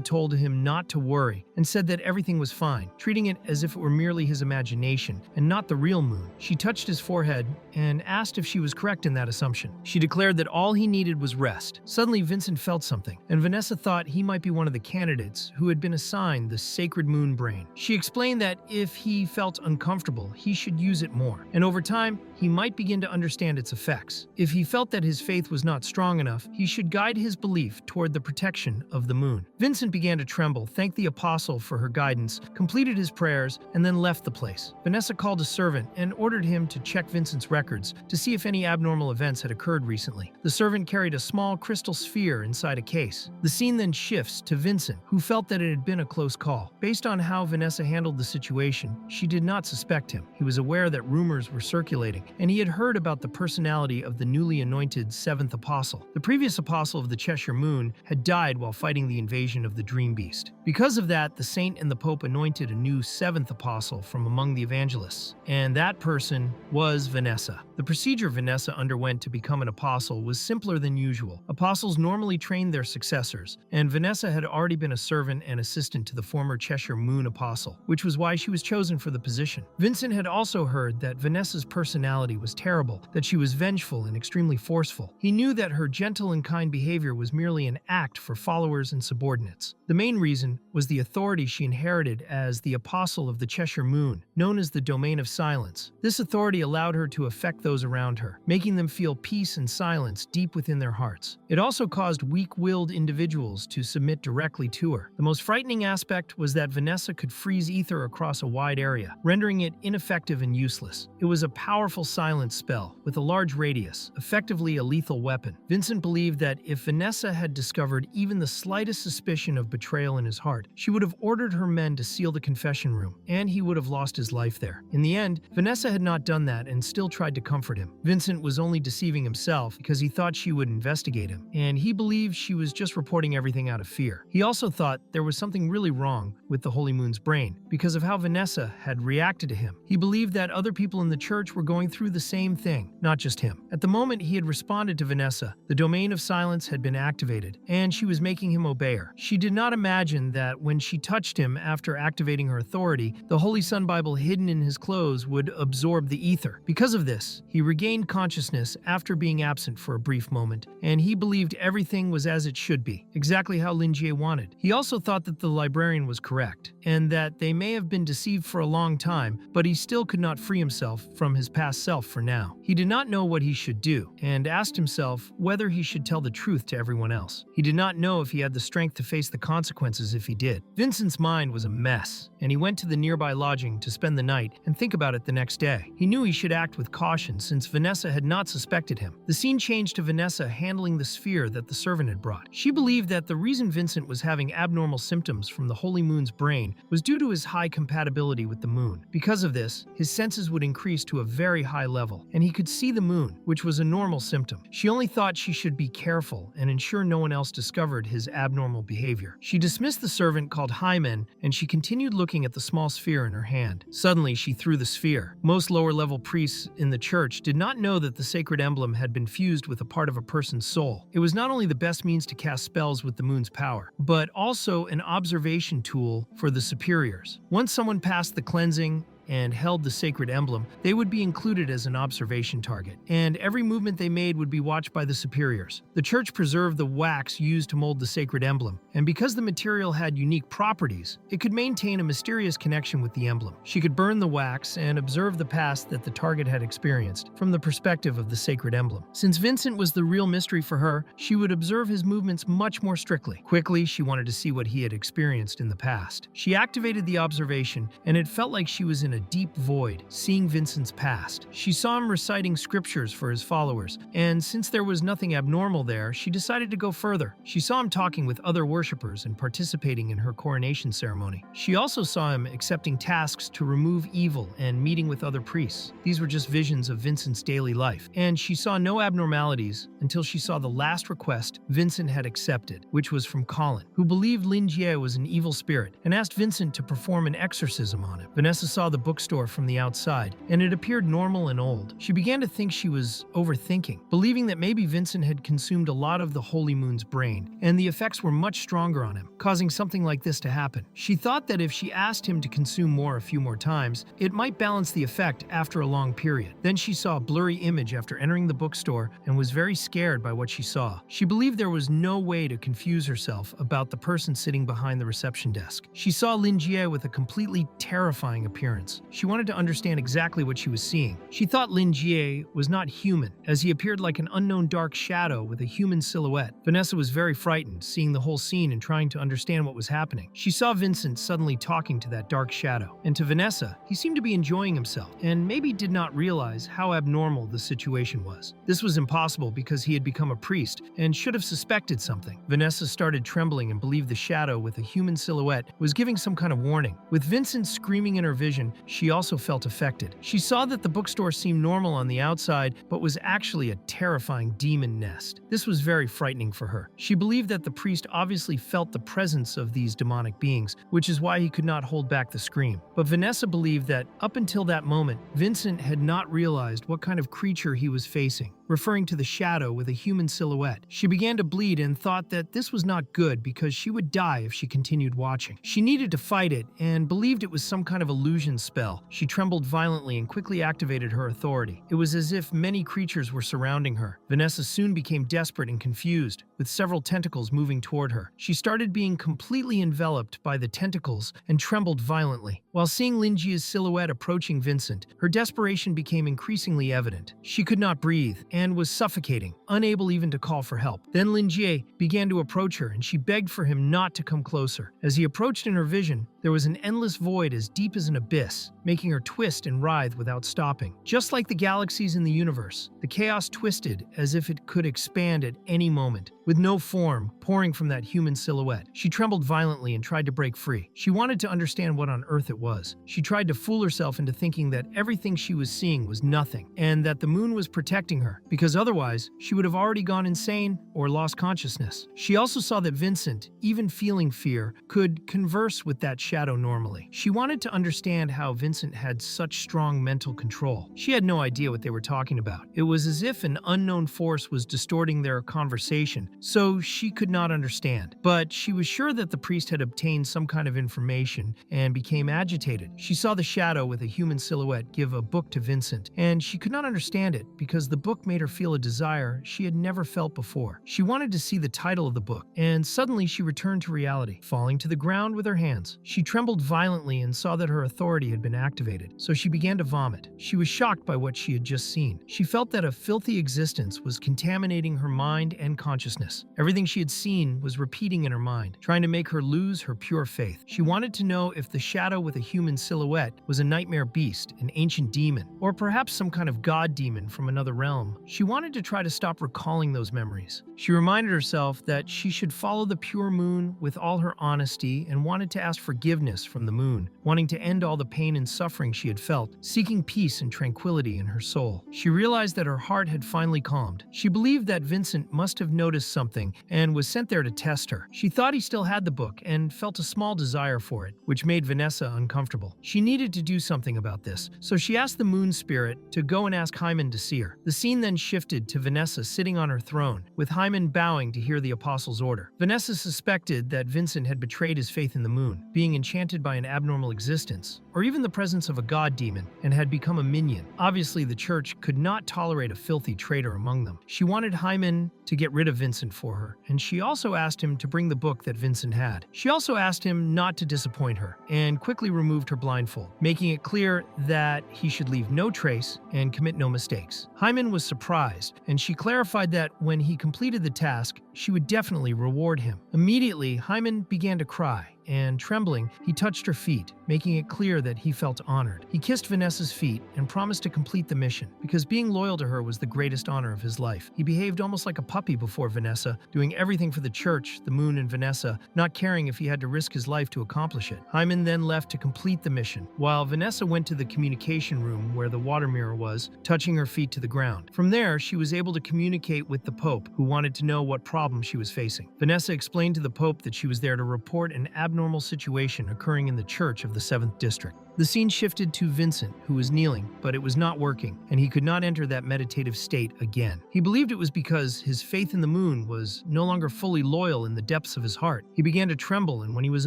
told him not to worry and said that everything was fine, treating it as if it were merely his imagination and not the real moon. She touched his forehead and asked if she was correct in that assumption. She declared that all he needed was rest. Suddenly, Vincent felt something, and Vanessa thought he might be one of the candidates who had been assigned the sacred moon brain. She explained that if he felt uncomfortable, he should use it more, and over time, he might begin to understand its effects. If he felt that his faith was not strong enough, he should guide his belief toward the protection of the moon. Vincent began to tremble, thanked the apostle for her guidance, completed his prayers, and then left the place. Vanessa called a servant and ordered him to check Vincent's records to see if any abnormal events had occurred recently. The servant carried a small crystal sphere inside a case. The scene then shifts to Vincent, who felt that it had been a close call. Based on how Vanessa handled the situation, she did not suspect him. He was aware that rumors were circulating, and he had heard about the personality of the newly anointed seventh apostle. The previous apostle of the Cheshire Moon had died while fighting the invasion of the Dream Beast. Because of that, the saint and the pope anointed a new seventh apostle from among the evangelists, and that person was Vanessa. The procedure Vanessa underwent to become an apostle was simpler than usual. Apostles normally trained their successors, and Vanessa had already been a servant and assistant to the former Cheshire Moon apostle, which was why she was chosen for the position. Vincent had also heard that Vanessa's personality was terrible, that she was vengeful and extremely forceful. He knew that her gentle and kind behavior was merely an act for followers and subordinates. The main reason was the authority she inherited as the apostle of the Cheshire Moon, known as the Domain of Silence. This authority allowed her to affect those around her, making them feel peace and silence deep within their hearts. It also caused weak-willed individuals to submit directly to her. The most frightening aspect was that Vanessa could freeze ether across a wide area, rendering it ineffective and useless. It was a powerful silence spell with a large radius, effectively a lethal weapon. Vincent believed that if Vanessa had discovered even the slightest suspicion of betrayal in his heart, she would have ordered her men to seal the confession room, and he would have lost his life there. In the end, Vanessa had not done that and still tried to comfort him. Vincent was only deceiving himself because he thought she would investigate him, and he believed she was just reporting everything out of fear. He also thought there was something really wrong with the Holy Moon's brain because of how Vanessa had reacted to him. He believed that other people in the church were going through the same thing, not just him. At the moment he had responded to Vanessa, the Domain of Silence had been activated, and she was making him obey her. She did not imagine that when she touched him after activating her authority, the Holy Sun Bible hidden in his clothes would absorb the ether. Because of this, he regained consciousness after being absent for a brief moment, and he believed everything was as it should be, exactly how Lingi wanted. He also thought that the librarian was correct, and that they may have been deceived for a long time, but he still could not free himself from his past self for now. He did not know what he should do, and asked himself whether he should tell the truth to everyone else. He did not know if he had the strength to face the consequences if he did. Vincent's mind was a mess, and he went to the nearby lodging to spend the night and think about it the next day. He knew he should act with caution since Vanessa had not suspected him. The scene changed to Vanessa handling the sphere that the servant had brought. She believed that the reason Vincent was having abnormal symptoms from the Holy Moon's brain was due to his high compatibility with the moon. Because of this, his senses would increase to a very high level, and he could see the moon, which was a normal symptom. She only thought she should be careful and ensure no one else discovered his abnormal behavior. She dismissed the servant called Hymen, and she continued looking at the small sphere in her hand. Suddenly, she threw the sphere. Most lower-level priests in the church did not know that the sacred emblem had been fused with a part of a person's soul. It was not only the best means to cast spells with the moon's power, but also an observation tool for the superiors. Once someone passed the cleansing and held the sacred emblem, they would be included as an observation target, and every movement they made would be watched by the superiors. The church preserved the wax used to mold the sacred emblem, and because the material had unique properties, it could maintain a mysterious connection with the emblem. She could burn the wax and observe the past that the target had experienced from the perspective of the sacred emblem. Since Vincent was the real mystery for her, she would observe his movements much more strictly. Quickly, she wanted to see what he had experienced in the past. She activated the observation, and it felt like she was in a deep void, seeing Vincent's past. She saw him reciting scriptures for his followers, and since there was nothing abnormal there, she decided to go further. She saw him talking with other worshippers and participating in her coronation ceremony. She also saw him accepting tasks to remove evil and meeting with other priests. These were just visions of Vincent's daily life, and she saw no abnormalities until she saw the last request Vincent had accepted, which was from Colin, who believed Lingi was an evil spirit and asked Vincent to perform an exorcism on him. Vanessa saw the bookstore from the outside, and it appeared normal and old. She began to think she was overthinking, believing that maybe Vincent had consumed a lot of the Holy Moon's brain, and the effects were much stronger on him, causing something like this to happen. She thought that if she asked him to consume more a few more times, it might balance the effect after a long period. Then she saw a blurry image after entering the bookstore and was very scared by what she saw. She believed there was no way to confuse herself about the person sitting behind the reception desk. She saw Lingi with a completely terrifying appearance. She wanted to understand exactly what she was seeing. She thought Lingi was not human, as he appeared like an unknown dark shadow with a human silhouette. Vanessa was very frightened, seeing the whole scene and trying to understand what was happening. She saw Vincent suddenly talking to that dark shadow, and to Vanessa, he seemed to be enjoying himself, and maybe did not realize how abnormal the situation was. This was impossible because he had become a priest and should have suspected something. Vanessa started trembling and believed the shadow with a human silhouette was giving some kind of warning. With Vincent screaming in her vision, she also felt affected. She saw that the bookstore seemed normal on the outside, but was actually a terrifying demon nest. This was very frightening for her. She believed that the priest obviously felt the presence of these demonic beings, which is why he could not hold back the scream. But Vanessa believed that up until that moment, Vincent had not realized what kind of creature he was facing, referring to the shadow with a human silhouette. She began to bleed and thought that this was not good because she would die if she continued watching. She needed to fight it and believed it was some kind of illusion spell. She trembled violently and quickly activated her authority. It was as if many creatures were surrounding her. Vanessa soon became desperate and confused, with several tentacles moving toward her. She started being completely enveloped by the tentacles and trembled violently. While seeing Lingi's silhouette approaching Vincent, her desperation became increasingly evident. She could not breathe and was suffocating, unable even to call for help. Then Lingi began to approach her, and she begged for him not to come closer. As he approached in her vision, there was an endless void as deep as an abyss, making her twist and writhe without stopping. Just like the galaxies in the universe, the chaos twisted as if it could expand at any moment, with no form pouring from that human silhouette. She trembled violently and tried to break free. She wanted to understand what on earth it was. She tried to fool herself into thinking that everything she was seeing was nothing, and that the moon was protecting her, because otherwise she would have already gone insane or lost consciousness. She also saw that Vincent, even feeling fear, could converse with that shadow normally. She wanted to understand how Vincent had such strong mental control. She had no idea what they were talking about. It was as if an unknown force was distorting their conversation, so she could not understand. But she was sure that the priest had obtained some kind of information and became agitated. She saw the shadow with a human silhouette give a book to Vincent, and she could not understand it because the book made her feel a desire she had never felt before. She wanted to see the title of the book, and suddenly she returned to reality, falling to the ground with her hands. She trembled violently and saw that her authority had been activated, so she began to vomit. She was shocked by what she had just seen. She felt that a filthy existence was contaminating her mind and consciousness. Everything she had seen was repeating in her mind, trying to make her lose her pure faith. She wanted to know if the shadow with a human silhouette was a nightmare beast, an ancient demon, or perhaps some kind of god demon from another realm. She wanted to try to stop recalling those memories. She reminded herself that she should follow the pure moon with all her honesty and wanted to ask forgiveness from the moon, wanting to end all the pain and suffering she had felt, seeking peace and tranquility in her soul. She realized that her heart had finally calmed. She believed that Vincent must have noticed something and was sent there to test her. She thought he still had the book and felt a small desire for it, which made Vanessa uncomfortable. She needed to do something about this, so she asked the moon spirit to go and ask Hyman to see her. The scene then shifted to Vanessa sitting on her throne, with Hyman bowing to hear the apostle's order. Vanessa suspected that Vincent had betrayed his faith in the moon, being enchanted by an abnormal existence, or even the presence of a god demon, and had become a minion. Obviously, the church could not tolerate a filthy traitor among them. She wanted Hyman to get rid of Vincent for her, and she also asked him to bring the book that Vincent had. She also asked him not to disappoint her, and quickly removed her blindfold, making it clear that he should leave no trace and commit no mistakes. Hyman was surprised, and she clarified that when he completed the task, she would definitely reward him. Immediately, Hyman began to cry, and trembling, he touched her feet, making it clear that he felt honored. He kissed Vanessa's feet and promised to complete the mission, because being loyal to her was the greatest honor of his life. He behaved almost like a puppy before Vanessa, doing everything for the church, the moon, and Vanessa, not caring if he had to risk his life to accomplish it. Hyman then left to complete the mission, while Vanessa went to the communication room where the water mirror was, touching her feet to the ground. From there, she was able to communicate with the Pope, who wanted to know what problem she was facing. Vanessa explained to the Pope that she was there to report an abnormal situation occurring in the church of the 7th District. The scene shifted to Vincent, who was kneeling, but it was not working, and he could not enter that meditative state again. He believed it was because his faith in the moon was no longer fully loyal in the depths of his heart. He began to tremble, and when he was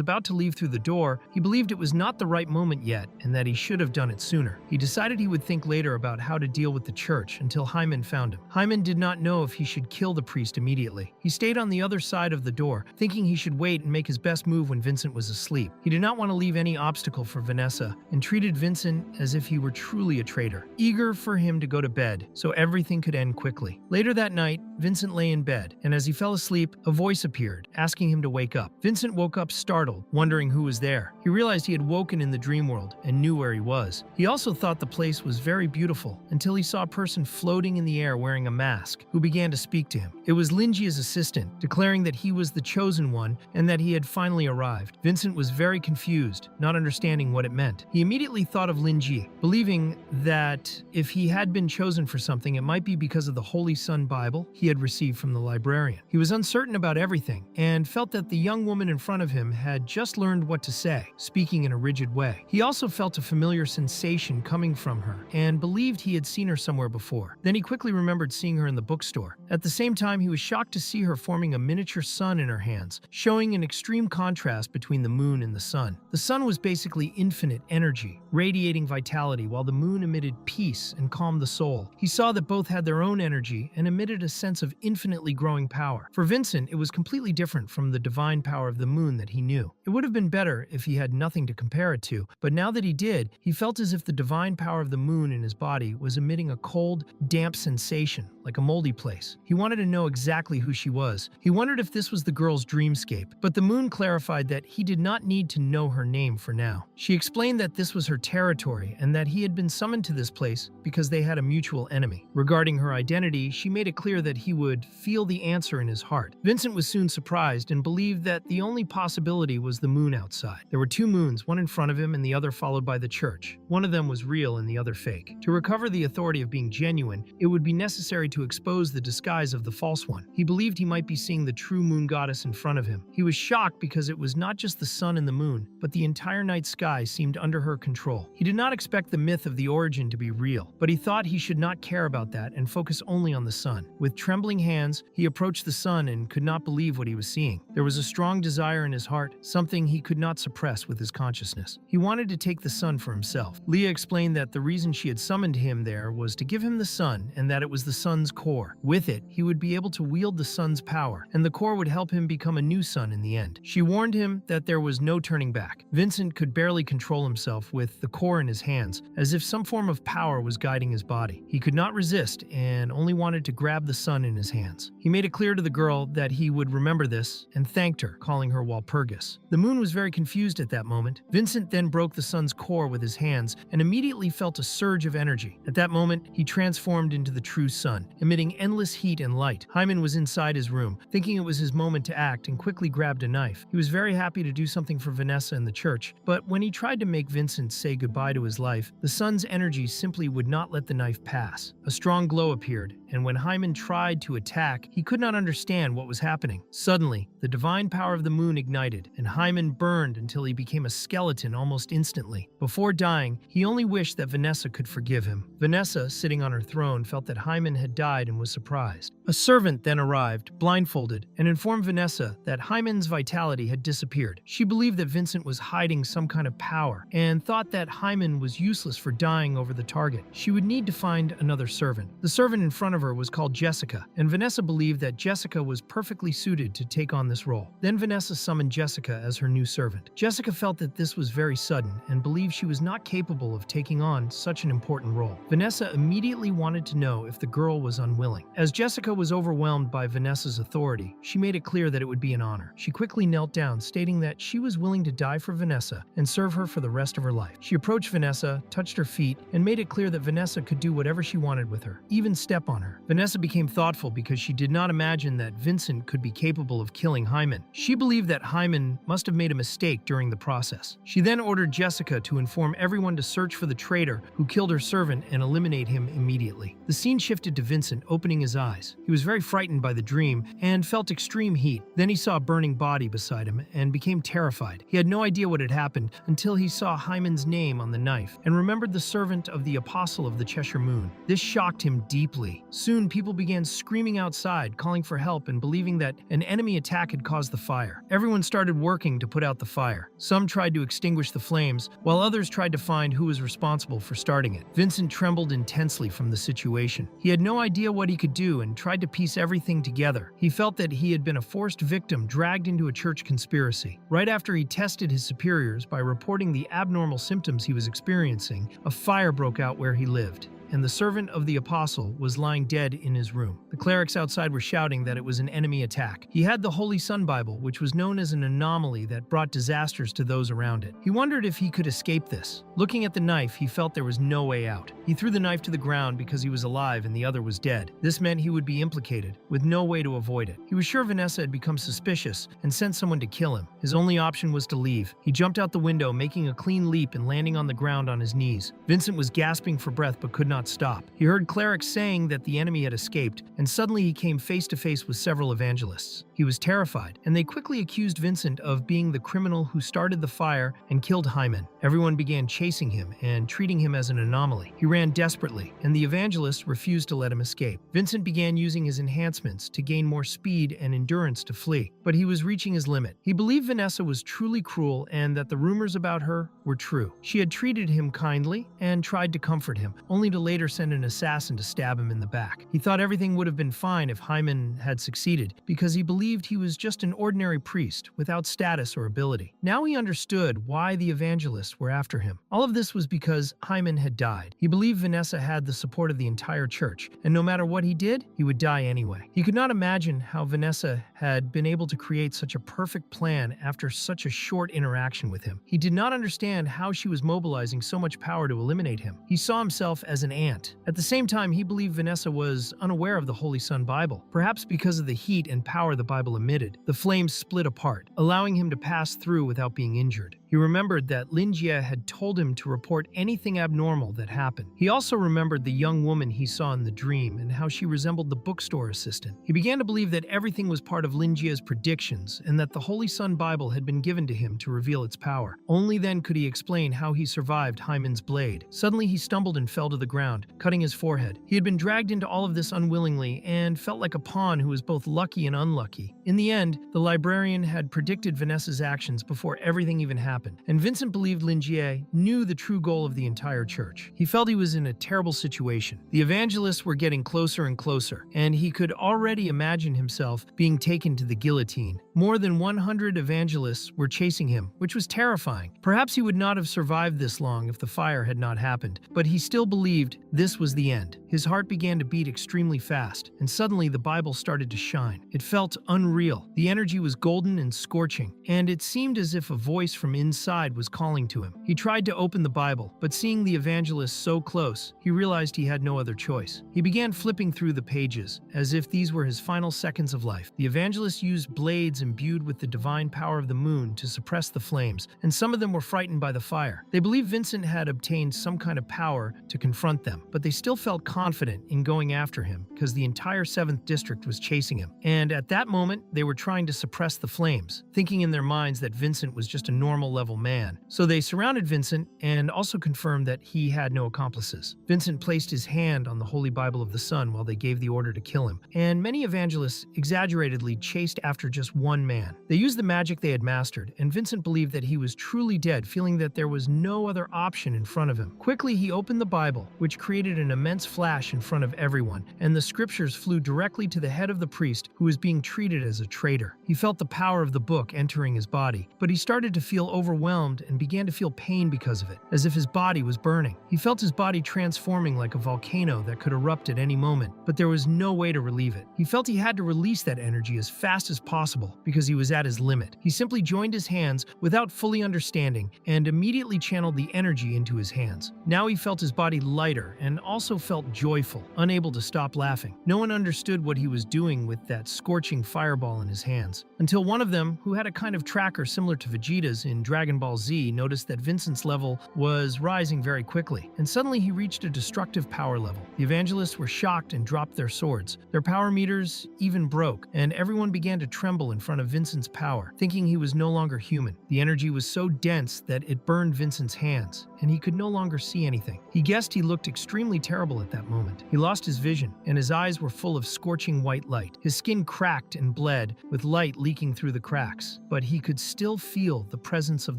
about to leave through the door, he believed it was not the right moment yet, and that he should have done it sooner. He decided he would think later about how to deal with the church until Hyman found him. Hyman did not know if he should kill the priest immediately. He stayed on the other side of the door, thinking he should wait and make his best move when Vincent was asleep. He did not want to leave any obstacle for Vanessa, and treated Vincent as if he were truly a traitor, eager for him to go to bed so everything could end quickly. Later that night, Vincent lay in bed, and as he fell asleep, a voice appeared, asking him to wake up. Vincent woke up startled, wondering who was there. He realized he had woken in the dream world and knew where he was. He also thought the place was very beautiful until he saw a person floating in the air wearing a mask, who began to speak to him. It was Lingi's assistant, declaring that he was the chosen one and that he had finally arrived. Vincent was very confused, not understanding what it meant. He immediately thought of Lingi, believing that if he had been chosen for something, it might be because of the Holy Sun Bible he had received from the librarian. He was uncertain about everything and felt that the young woman in front of him had just learned what to say, speaking in a rigid way. He also felt a familiar sensation coming from her and believed he had seen her somewhere before. Then he quickly remembered seeing her in the bookstore. At the same time, he was shocked to see her forming a miniature sun in her hands, showing an extreme contrast between the moon and the sun. The sun was basically infinite energy, radiating vitality, while the moon emitted peace and calmed the soul. He saw that both had their own energy and emitted a sense of infinitely growing power. For Vincent, it was completely different from the divine power of the moon that he knew. It would have been better if he had nothing to compare it to, but now that he did, he felt as if the divine power of the moon in his body was emitting a cold, damp sensation, like a moldy place. He wanted to know exactly who she was. He wondered if this was the girl's dreamscape, but the moon clarified that he did not need to know her name for now. She explained that this was her territory and that he had been summoned to this place because they had a mutual enemy. Regarding her identity, she made it clear that he would feel the answer in his heart. Vincent was soon surprised and believed that the only possibility was the moon outside. There were two moons, one in front of him and the other followed by the church. One of them was real and the other fake. To recover the authority of being genuine, it would be necessary to expose the disguise of the false one. He believed he might be seeing the true moon goddess in front of him. He was shocked because it was not just the sun and the moon, but the entire night sky seemed under her control. He did not expect the myth of the origin to be real, but he thought he should not care about that and focus only on the sun. With trembling hands, he approached the sun and could not believe what he was seeing. There was a strong desire in his heart, something he could not suppress with his consciousness. He wanted to take the sun for himself. Leah explained that the reason she had summoned him there was to give him the sun, and that it was the sun's core. With it, he would be able to wield the sun's power, and the core would help him become a new sun in the end. She warned him that there was no turning back. Vincent could barely control himself with the core in his hands, as if some form of power was guiding his body. He could not resist and only wanted to grab the sun in his hands. He made it clear to the girl that he would remember this and thanked her, calling her Walpurgis. The moon was very confused at that moment. Vincent then broke the sun's core with his hands and immediately felt a surge of energy. At that moment, he transformed into the true sun, emitting endless heat and light. Hyman was inside his room, thinking it was his moment to act, and quickly grabbed a knife. He was very happy to do something for Vanessa and the church, but when he tried to make Vincent say goodbye to his life, the sun's energy simply would not let the knife pass. A strong glow appeared, and when Hyman tried to attack, he could not understand what was happening. Suddenly, the divine power of the moon ignited, and Hyman burned until he became a skeleton almost instantly. Before dying, he only wished that Vanessa could forgive him. Vanessa, sitting on her throne, felt that Hyman had died and was surprised. A servant then arrived, blindfolded, and informed Vanessa that Hyman's vitality had disappeared. She believed that Vincent was hiding some kind of power, and thought that Hyman was useless for dying over the target. She would need to find another servant. The servant in front of her was called Jessica, and Vanessa believed that Jessica was perfectly suited to take on this role. Then Vanessa summoned Jessica as her new servant. Jessica felt that this was very sudden, and believed she was not capable of taking on such an important role. Vanessa immediately wanted to know if the girl was unwilling. As Jessica was overwhelmed by Vanessa's authority, she made it clear that it would be an honor. She quickly knelt down, stating that she was willing to die for Vanessa and serve her for the rest of her life. She approached Vanessa, touched her feet, and made it clear that Vanessa could do whatever she wanted with her, even step on her. Vanessa became thoughtful because she did not imagine that Vincent could be capable of killing Hyman. She believed that Hyman must have made a mistake during the process. She then ordered Jessica to inform everyone to search for the traitor who killed her servant and eliminate him immediately. The scene shifted to Vincent opening his eyes. He was very frightened by the dream and felt extreme heat. Then he saw a burning body beside him and became terrified. He had no idea what had happened until he saw Hyman's name on the knife and remembered the servant of the Apostle of the Cheshire Moon. This shocked him deeply. Soon people began screaming outside, calling for help and believing that an enemy attack had caused the fire. Everyone started working to put out the fire. Some tried to extinguish the flames, while others tried to find who was responsible for starting it. Vincent trembled intensely from the situation. He had no idea what he could do and tried to piece everything together. He felt that he had been a forced victim dragged into a church conspiracy. Right after he tested his superiors by reporting the abnormal symptoms he was experiencing, a fire broke out where he lived, and the servant of the apostle was lying dead in his room. The clerics outside were shouting that it was an enemy attack. He had the Holy Sun Bible, which was known as an anomaly that brought disasters to those around it. He wondered if he could escape this. Looking at the knife, he felt there was no way out. He threw the knife to the ground because he was alive and the other was dead. This meant he would be implicated, with no way to avoid it. He was sure Vanessa had become suspicious and sent someone to kill him. His only option was to leave. He jumped out the window, making a clean leap and landing on the ground on his knees. Vincent was gasping for breath but could not stop. He heard clerics saying that the enemy had escaped, and suddenly he came face to face with several evangelists. He was terrified, and they quickly accused Vincent of being the criminal who started the fire and killed Hyman. Everyone began chasing him and treating him as an anomaly. He ran desperately, and the evangelists refused to let him escape. Vincent began using his enhancements to gain more speed and endurance to flee, but he was reaching his limit. He believed Vanessa was truly cruel and that the rumors about her were true. She had treated him kindly and tried to comfort him, only to later send an assassin to stab him in the back. He thought everything would have been fine if Hyman had succeeded, because he believed he was just an ordinary priest without status or ability. Now he understood why the evangelists were after him. All of this was because Hyman had died. He believed Vanessa had the support of the entire church, and no matter what he did, he would die anyway. He could not imagine how Vanessa had been able to create such a perfect plan after such a short interaction with him. He did not understand how she was mobilizing so much power to eliminate him. He saw himself as an ant. At the same time, he believed Vanessa was unaware of the Holy Sun Bible. Perhaps because of the heat and power the Bible emitted, the flames split apart, allowing him to pass through without being injured. He remembered that Lingi had told him to report anything abnormal that happened. He also remembered the young woman he saw in the dream and how she resembled the bookstore assistant. He began to believe that everything was part of Lingi's predictions and that the Holy Sun Bible had been given to him to reveal its power. Only then could he explain how he survived Hyman's blade. Suddenly he stumbled and fell to the ground, cutting his forehead. He had been dragged into all of this unwillingly and felt like a pawn who was both lucky and unlucky. In the end, the librarian had predicted Vanessa's actions before everything even happened, and Vincent believed Lingi knew the true goal of the entire church. He felt he was in a terrible situation. The evangelists were getting closer and closer, and he could already imagine himself being taken to the guillotine. More than 100 evangelists were chasing him, which was terrifying. Perhaps he would not have survived this long if the fire had not happened, but he still believed this was the end. His heart began to beat extremely fast, and suddenly the Bible started to shine. It felt unreal. The energy was golden and scorching, and it seemed as if a voice from inside inside was calling to him. He tried to open the Bible, but seeing the evangelist so close, he realized he had no other choice. He began flipping through the pages, as if these were his final seconds of life. The evangelist used blades imbued with the divine power of the moon to suppress the flames, and some of them were frightened by the fire. They believed Vincent had obtained some kind of power to confront them, but they still felt confident in going after him because the entire 7th District was chasing him. And at that moment, they were trying to suppress the flames, thinking in their minds that Vincent was just a normal-level man. So they surrounded Vincent and also confirmed that he had no accomplices. Vincent placed his hand on the Holy Bible of the Sun while they gave the order to kill him, and many evangelists exaggeratedly chased after just one man. They used the magic they had mastered, and Vincent believed that he was truly dead, feeling that there was no other option in front of him. Quickly, he opened the Bible, which created an immense flash in front of everyone, and the scriptures flew directly to the head of the priest, who was being treated as a traitor. He felt the power of the book entering his body, but he started to feel overwhelmed and began to feel pain because of it, as if his body was burning. He felt his body transforming like a volcano that could erupt at any moment, but there was no way to relieve it. He felt he had to release that energy as fast as possible because he was at his limit. He simply joined his hands without fully understanding and immediately channeled the energy into his hands. Now he felt his body lighter and also felt joyful, unable to stop laughing. No one understood what he was doing with that scorching fireball in his hands, until one of them, who had a kind of tracker similar to Vegeta's in Dragon Ball Z, noticed that Vincent's level was rising very quickly, and suddenly he reached a destructive power level. The evangelists were shocked and dropped their swords. Their power meters even broke, and everyone began to tremble in front of Vincent's power, thinking he was no longer human. The energy was so dense that it burned Vincent's hands, and he could no longer see anything. He guessed he looked extremely terrible at that moment. He lost his vision, and his eyes were full of scorching white light. His skin cracked and bled, with light leaking through the cracks, but he could still feel the presence of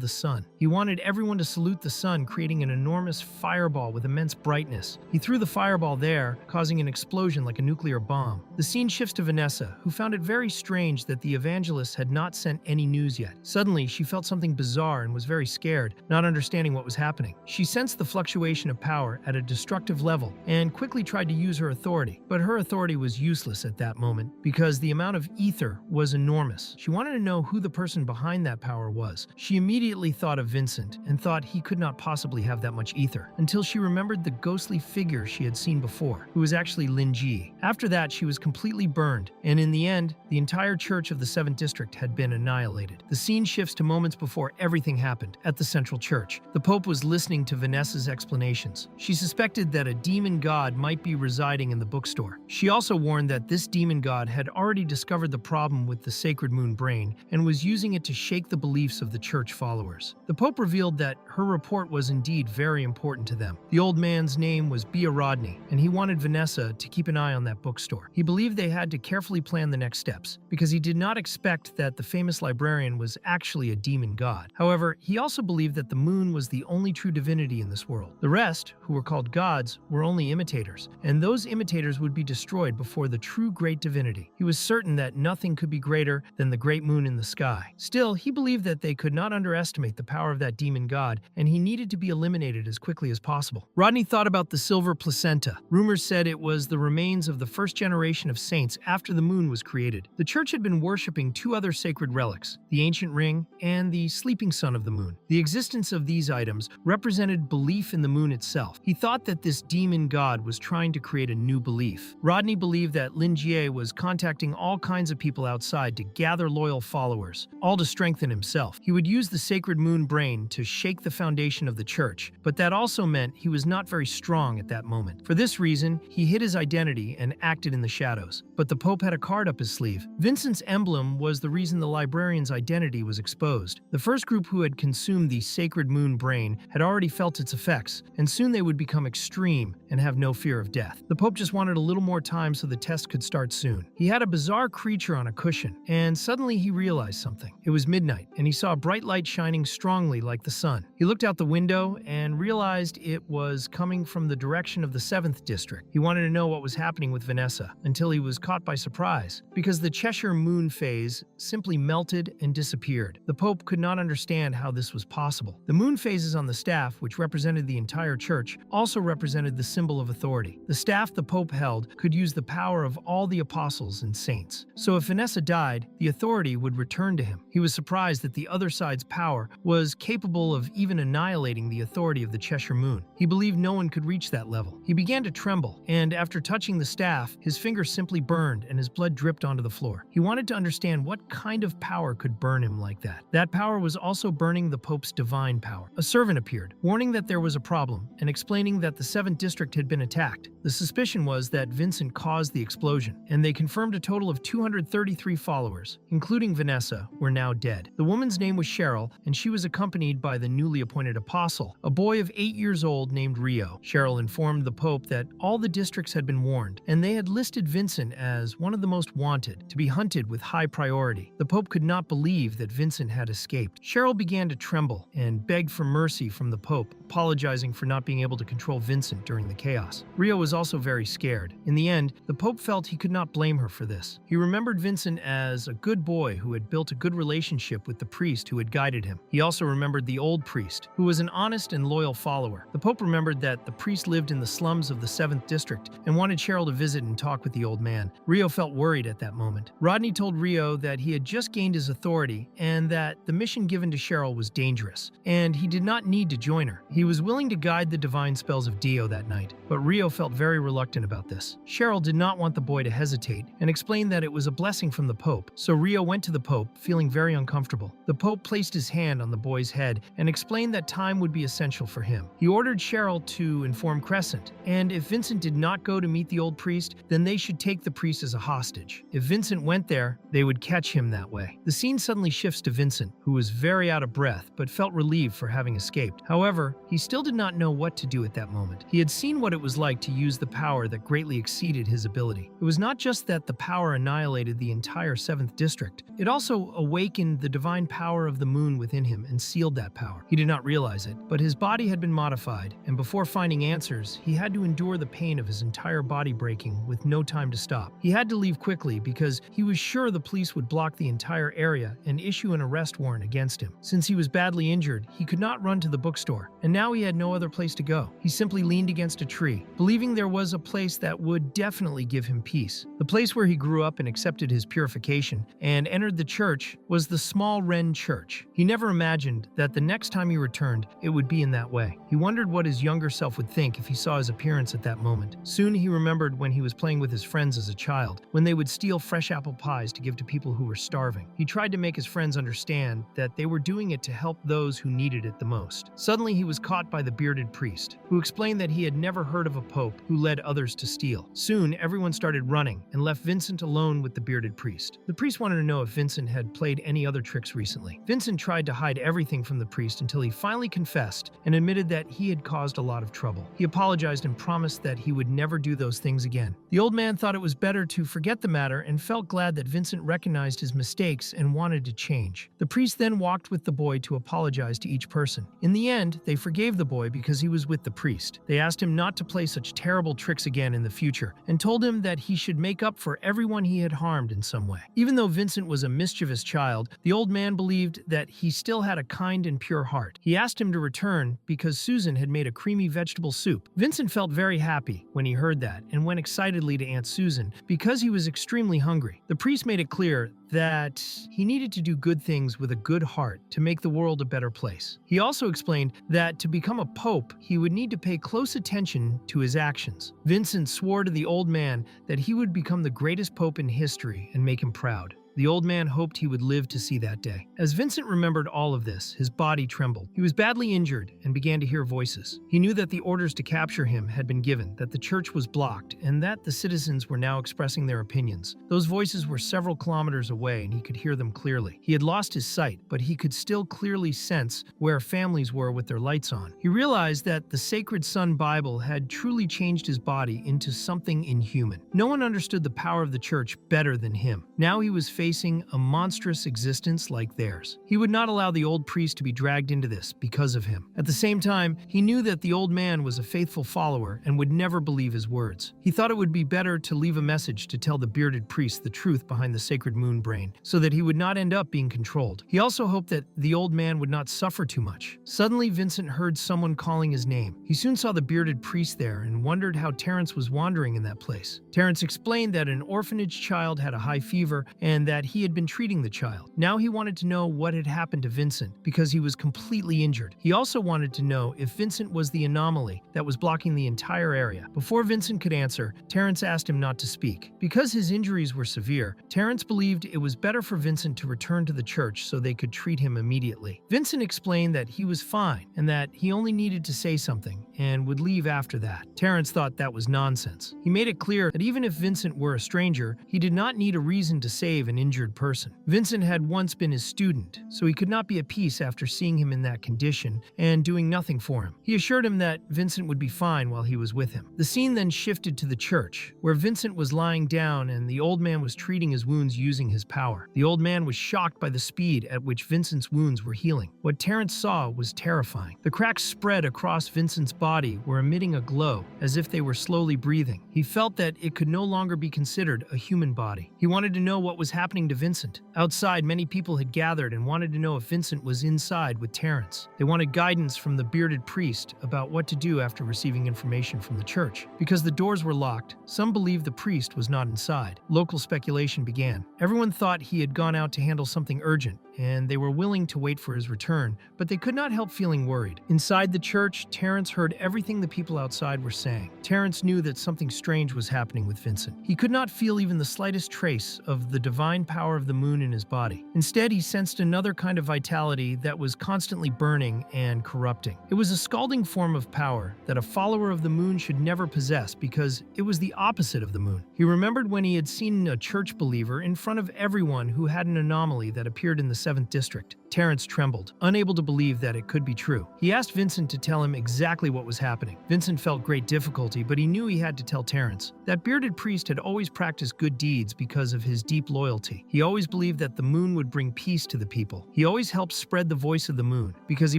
the sun. He wanted everyone to salute the sun, creating an enormous fireball with immense brightness. He threw the fireball there, causing an explosion like a nuclear bomb. The scene shifts to Vanessa, who found it very strange that the evangelists had not sent any news yet. Suddenly, she felt something bizarre and was very scared, not understanding what was happening. She sensed the fluctuation of power at a destructive level and quickly tried to use her authority, but her authority was useless at that moment because the amount of ether was enormous. She wanted to know who the person behind that power was. She immediately thought of Vincent and thought he could not possibly have that much ether, until she remembered the ghostly figure she had seen before, who was actually Lingi. After that, she was completely burned, and in the end, the entire church of the 7th District had been annihilated. The scene shifts to moments before everything happened at the central church. The Pope was listening to Vanessa's explanations. She suspected that a demon god might be residing in the bookstore. She also warned that this demon god had already discovered the problem with the sacred moon brain and was using it to shake the beliefs of the church followers. The Pope revealed that her report was indeed very important to them. The old man's name was Rodney, and he wanted Vanessa to keep an eye on that bookstore. He believed they had to carefully plan the next steps, because he did not expect that the famous librarian was actually a demon god. However, he also believed that the moon was the only true divinity in this world. The rest, who were called gods, were only imitators, and those imitators would be destroyed before the true great divinity. He was certain that nothing could be greater than the great moon in the sky. Still, he believed that they could not underestimate the power of that demon god, and he needed to be eliminated as quickly as possible. Rodney thought about the silver placenta. Rumors said it was the remains of the first generation of saints after the moon was created. The church had been worshipping two other sacred relics, the ancient ring and the sleeping sun of the moon. The existence of these items represented belief in the moon itself. He thought that this demon god was trying to create a new belief. Rodney believed that Lingi was contacting all kinds of people outside to gather loyal followers, all to strengthen himself. He would use the sacred moon brain to shake the foundation of the church, but that also meant he was not very strong at that moment. For this reason, he hid his identity and acted in the shadows. But the Pope had a card up his sleeve. Vincent's emblem was the reason the librarian's identity was exposed. The first group who had consumed the sacred moon brain had already felt its effects, and soon they would become extreme and have no fear of death. The Pope just wanted a little more time so the test could start soon. He had a bizarre creature on a cushion, and suddenly he realized something. It was midnight, and he saw a bright light shining strongly like the sun. He looked out the window and realized it was coming from the direction of the 7th District. He wanted to know what was happening with Vanessa, until he was caught by surprise, because the Cheshire moon phase simply melted and disappeared. The Pope could not understand how this was possible. The moon phases on the staff, which represented the entire church, also represented the symbol of authority. The staff the Pope held could use the power of all the apostles and saints. So if Vanessa died, the authority would return to him. He was surprised that the other side's power power was capable of even annihilating the authority of the Cheshire Moon. He believed no one could reach that level. He began to tremble, and after touching the staff, his finger simply burned and his blood dripped onto the floor. He wanted to understand what kind of power could burn him like that. That power was also burning the Pope's divine power. A servant appeared, warning that there was a problem and explaining that the 7th District had been attacked. The suspicion was that Vincent caused the explosion, and they confirmed a total of 233 followers, including Vanessa, were now dead. The woman's name was Cheryl, and she was accompanied by the newly appointed apostle, a boy of 8 years old named Rio. Cheryl informed the Pope that all the districts had been warned, and they had listed Vincent as one of the most wanted, to be hunted with high priority. The Pope could not believe that Vincent had escaped. Cheryl began to tremble and begged for mercy from the Pope, apologizing for not being able to control Vincent during the chaos. Rio was also very scared. In the end, the Pope felt he could not blame her for this. He remembered Vincent as a good boy who had built a good relationship with the priest who had guided him. He also remembered the old priest, who was an honest and loyal follower. The Pope remembered that the priest lived in the slums of the 7th District and wanted Cheryl to visit and talk with the old man. Rio felt worried at that moment. Rodney told Rio that he had just gained his authority and that the mission given to Cheryl was dangerous, and he did not need to join her. He was willing to guide the divine spells of Dio that night, but Rio felt very reluctant about this. Cheryl did not want the boy to hesitate and explained that it was a blessing from the Pope, so Rio went to the Pope, feeling very uncomfortable. The Pope placed his hand on the boy's head and explained that time would be essential for him. He ordered Cheryl to inform Crescent, and if Vincent did not go to meet the old priest, then they should take the priest as a hostage. If Vincent went there, they would catch him that way. The scene suddenly shifts to Vincent, who was very out of breath but felt relieved for having escaped. However, he still did not know what to do at that moment. He had seen what it was like to use the power that greatly exceeded his ability. It was not just that the power annihilated the entire 7th District, it also awakened the divine power of the moon within him and sealed that power. He did not realize it, but his body had been modified, and before finding answers, he had to endure the pain of his entire body breaking with no time to stop. He had to leave quickly because he was sure the police would block the entire area and issue an arrest warrant against him. Since he was badly injured, he could not run to the bookstore, and now he had no other place to go. He simply leaned against a tree, believing there was a place that would definitely give him peace. The place where he grew up and accepted his purification and entered the church was the small Wren Church. He never imagined that the next time he returned, it would be in that way. He wondered what his younger self would think if he saw his appearance at that moment. Soon he remembered when he was playing with his friends as a child, when they would steal fresh apple pies to give to people who were starving. He tried to make his friends understand that they were doing it to help those who needed it the most. Suddenly he was caught by the bearded priest, who explained that he had never heard of a pope who led others to steal. Soon everyone started running and left Vincent alone with the bearded priest. The priest wanted to know if Vincent had played any other tricks recently. Vincent tried to hide everything from the priest until he finally confessed and admitted that he had caused a lot of trouble. He apologized and promised that he would never do those things again. The old man thought it was better to forget the matter and felt glad that Vincent recognized his mistakes and wanted to change. The priest then walked with the boy to apologize to each person. In the end, they forgave the boy because he was with the priest. They asked him not to play such terrible tricks again in the future and told him that he should make up for everyone he had harmed in some way. Even though Vincent was a mischievous child, the old man believed that he still had a kind and pure heart. He asked him to return because Susan had made a creamy vegetable soup. Vincent felt very happy when he heard that and went excitedly to Aunt Susan because he was extremely hungry. The priest made it clear that he needed to do good things with a good heart to make the world a better place. He also explained that to become a pope, he would need to pay close attention to his actions. Vincent swore to the old man that he would become the greatest pope in history and make him proud. The old man hoped he would live to see that day. As Vincent remembered all of this, his body trembled. He was badly injured and began to hear voices. He knew that the orders to capture him had been given, that the church was blocked, and that the citizens were now expressing their opinions. Those voices were several kilometers away and he could hear them clearly. He had lost his sight, but he could still clearly sense where families were with their lights on. He realized that the Sacred Sun Bible had truly changed his body into something inhuman. No one understood the power of the church better than him. Now he was facing a monstrous existence like theirs. He would not allow the old priest to be dragged into this because of him. At the same time, he knew that the old man was a faithful follower and would never believe his words. He thought it would be better to leave a message to tell the bearded priest the truth behind the sacred moon brain, so that he would not end up being controlled. He also hoped that the old man would not suffer too much. Suddenly, Vincent heard someone calling his name. He soon saw the bearded priest there and wondered how Terence was wandering in that place. Terence explained that an orphanage child had a high fever and that he had been treating the child. Now he wanted to know what had happened to Vincent because he was completely injured. He also wanted to know if Vincent was the anomaly that was blocking the entire area. Before Vincent could answer, Terrence asked him not to speak. Because his injuries were severe, Terrence believed it was better for Vincent to return to the church so they could treat him immediately. Vincent explained that he was fine and that he only needed to say something and would leave after that. Terrence thought that was nonsense. He made it clear that even if Vincent were a stranger, he did not need a reason to save an injured person. Vincent had once been his student, so he could not be at peace after seeing him in that condition and doing nothing for him. He assured him that Vincent would be fine while he was with him. The scene then shifted to the church, where Vincent was lying down and the old man was treating his wounds using his power. The old man was shocked by the speed at which Vincent's wounds were healing. What Terrence saw was terrifying. The cracks spread across Vincent's body were emitting a glow, as if they were slowly breathing. He felt that it could no longer be considered a human body. He wanted to know what was happening to Vincent. Outside, many people had gathered and wanted to know if Vincent was inside with Terrence. They wanted guidance from the bearded priest about what to do after receiving information from the church. Because the doors were locked, some believed the priest was not inside. Local speculation began. Everyone thought he had gone out to handle something urgent, and they were willing to wait for his return, but they could not help feeling worried. Inside the church, Terrence heard everything the people outside were saying. Terrence knew that something strange was happening with Vincent. He could not feel even the slightest trace of the divine power of the moon in his body. Instead, he sensed another kind of vitality that was constantly burning and corrupting. It was a scalding form of power that a follower of the moon should never possess because it was the opposite of the moon. He remembered when he had seen a church believer in front of everyone who had an anomaly that appeared in the 7th district. Terrence trembled, unable to believe that it could be true. He asked Vincent to tell him exactly what was happening. Vincent felt great difficulty, but he knew he had to tell Terrence. That bearded priest had always practiced good deeds because of his deep loyalty. He always believed that the moon would bring peace to the people. He always helped spread the voice of the moon because he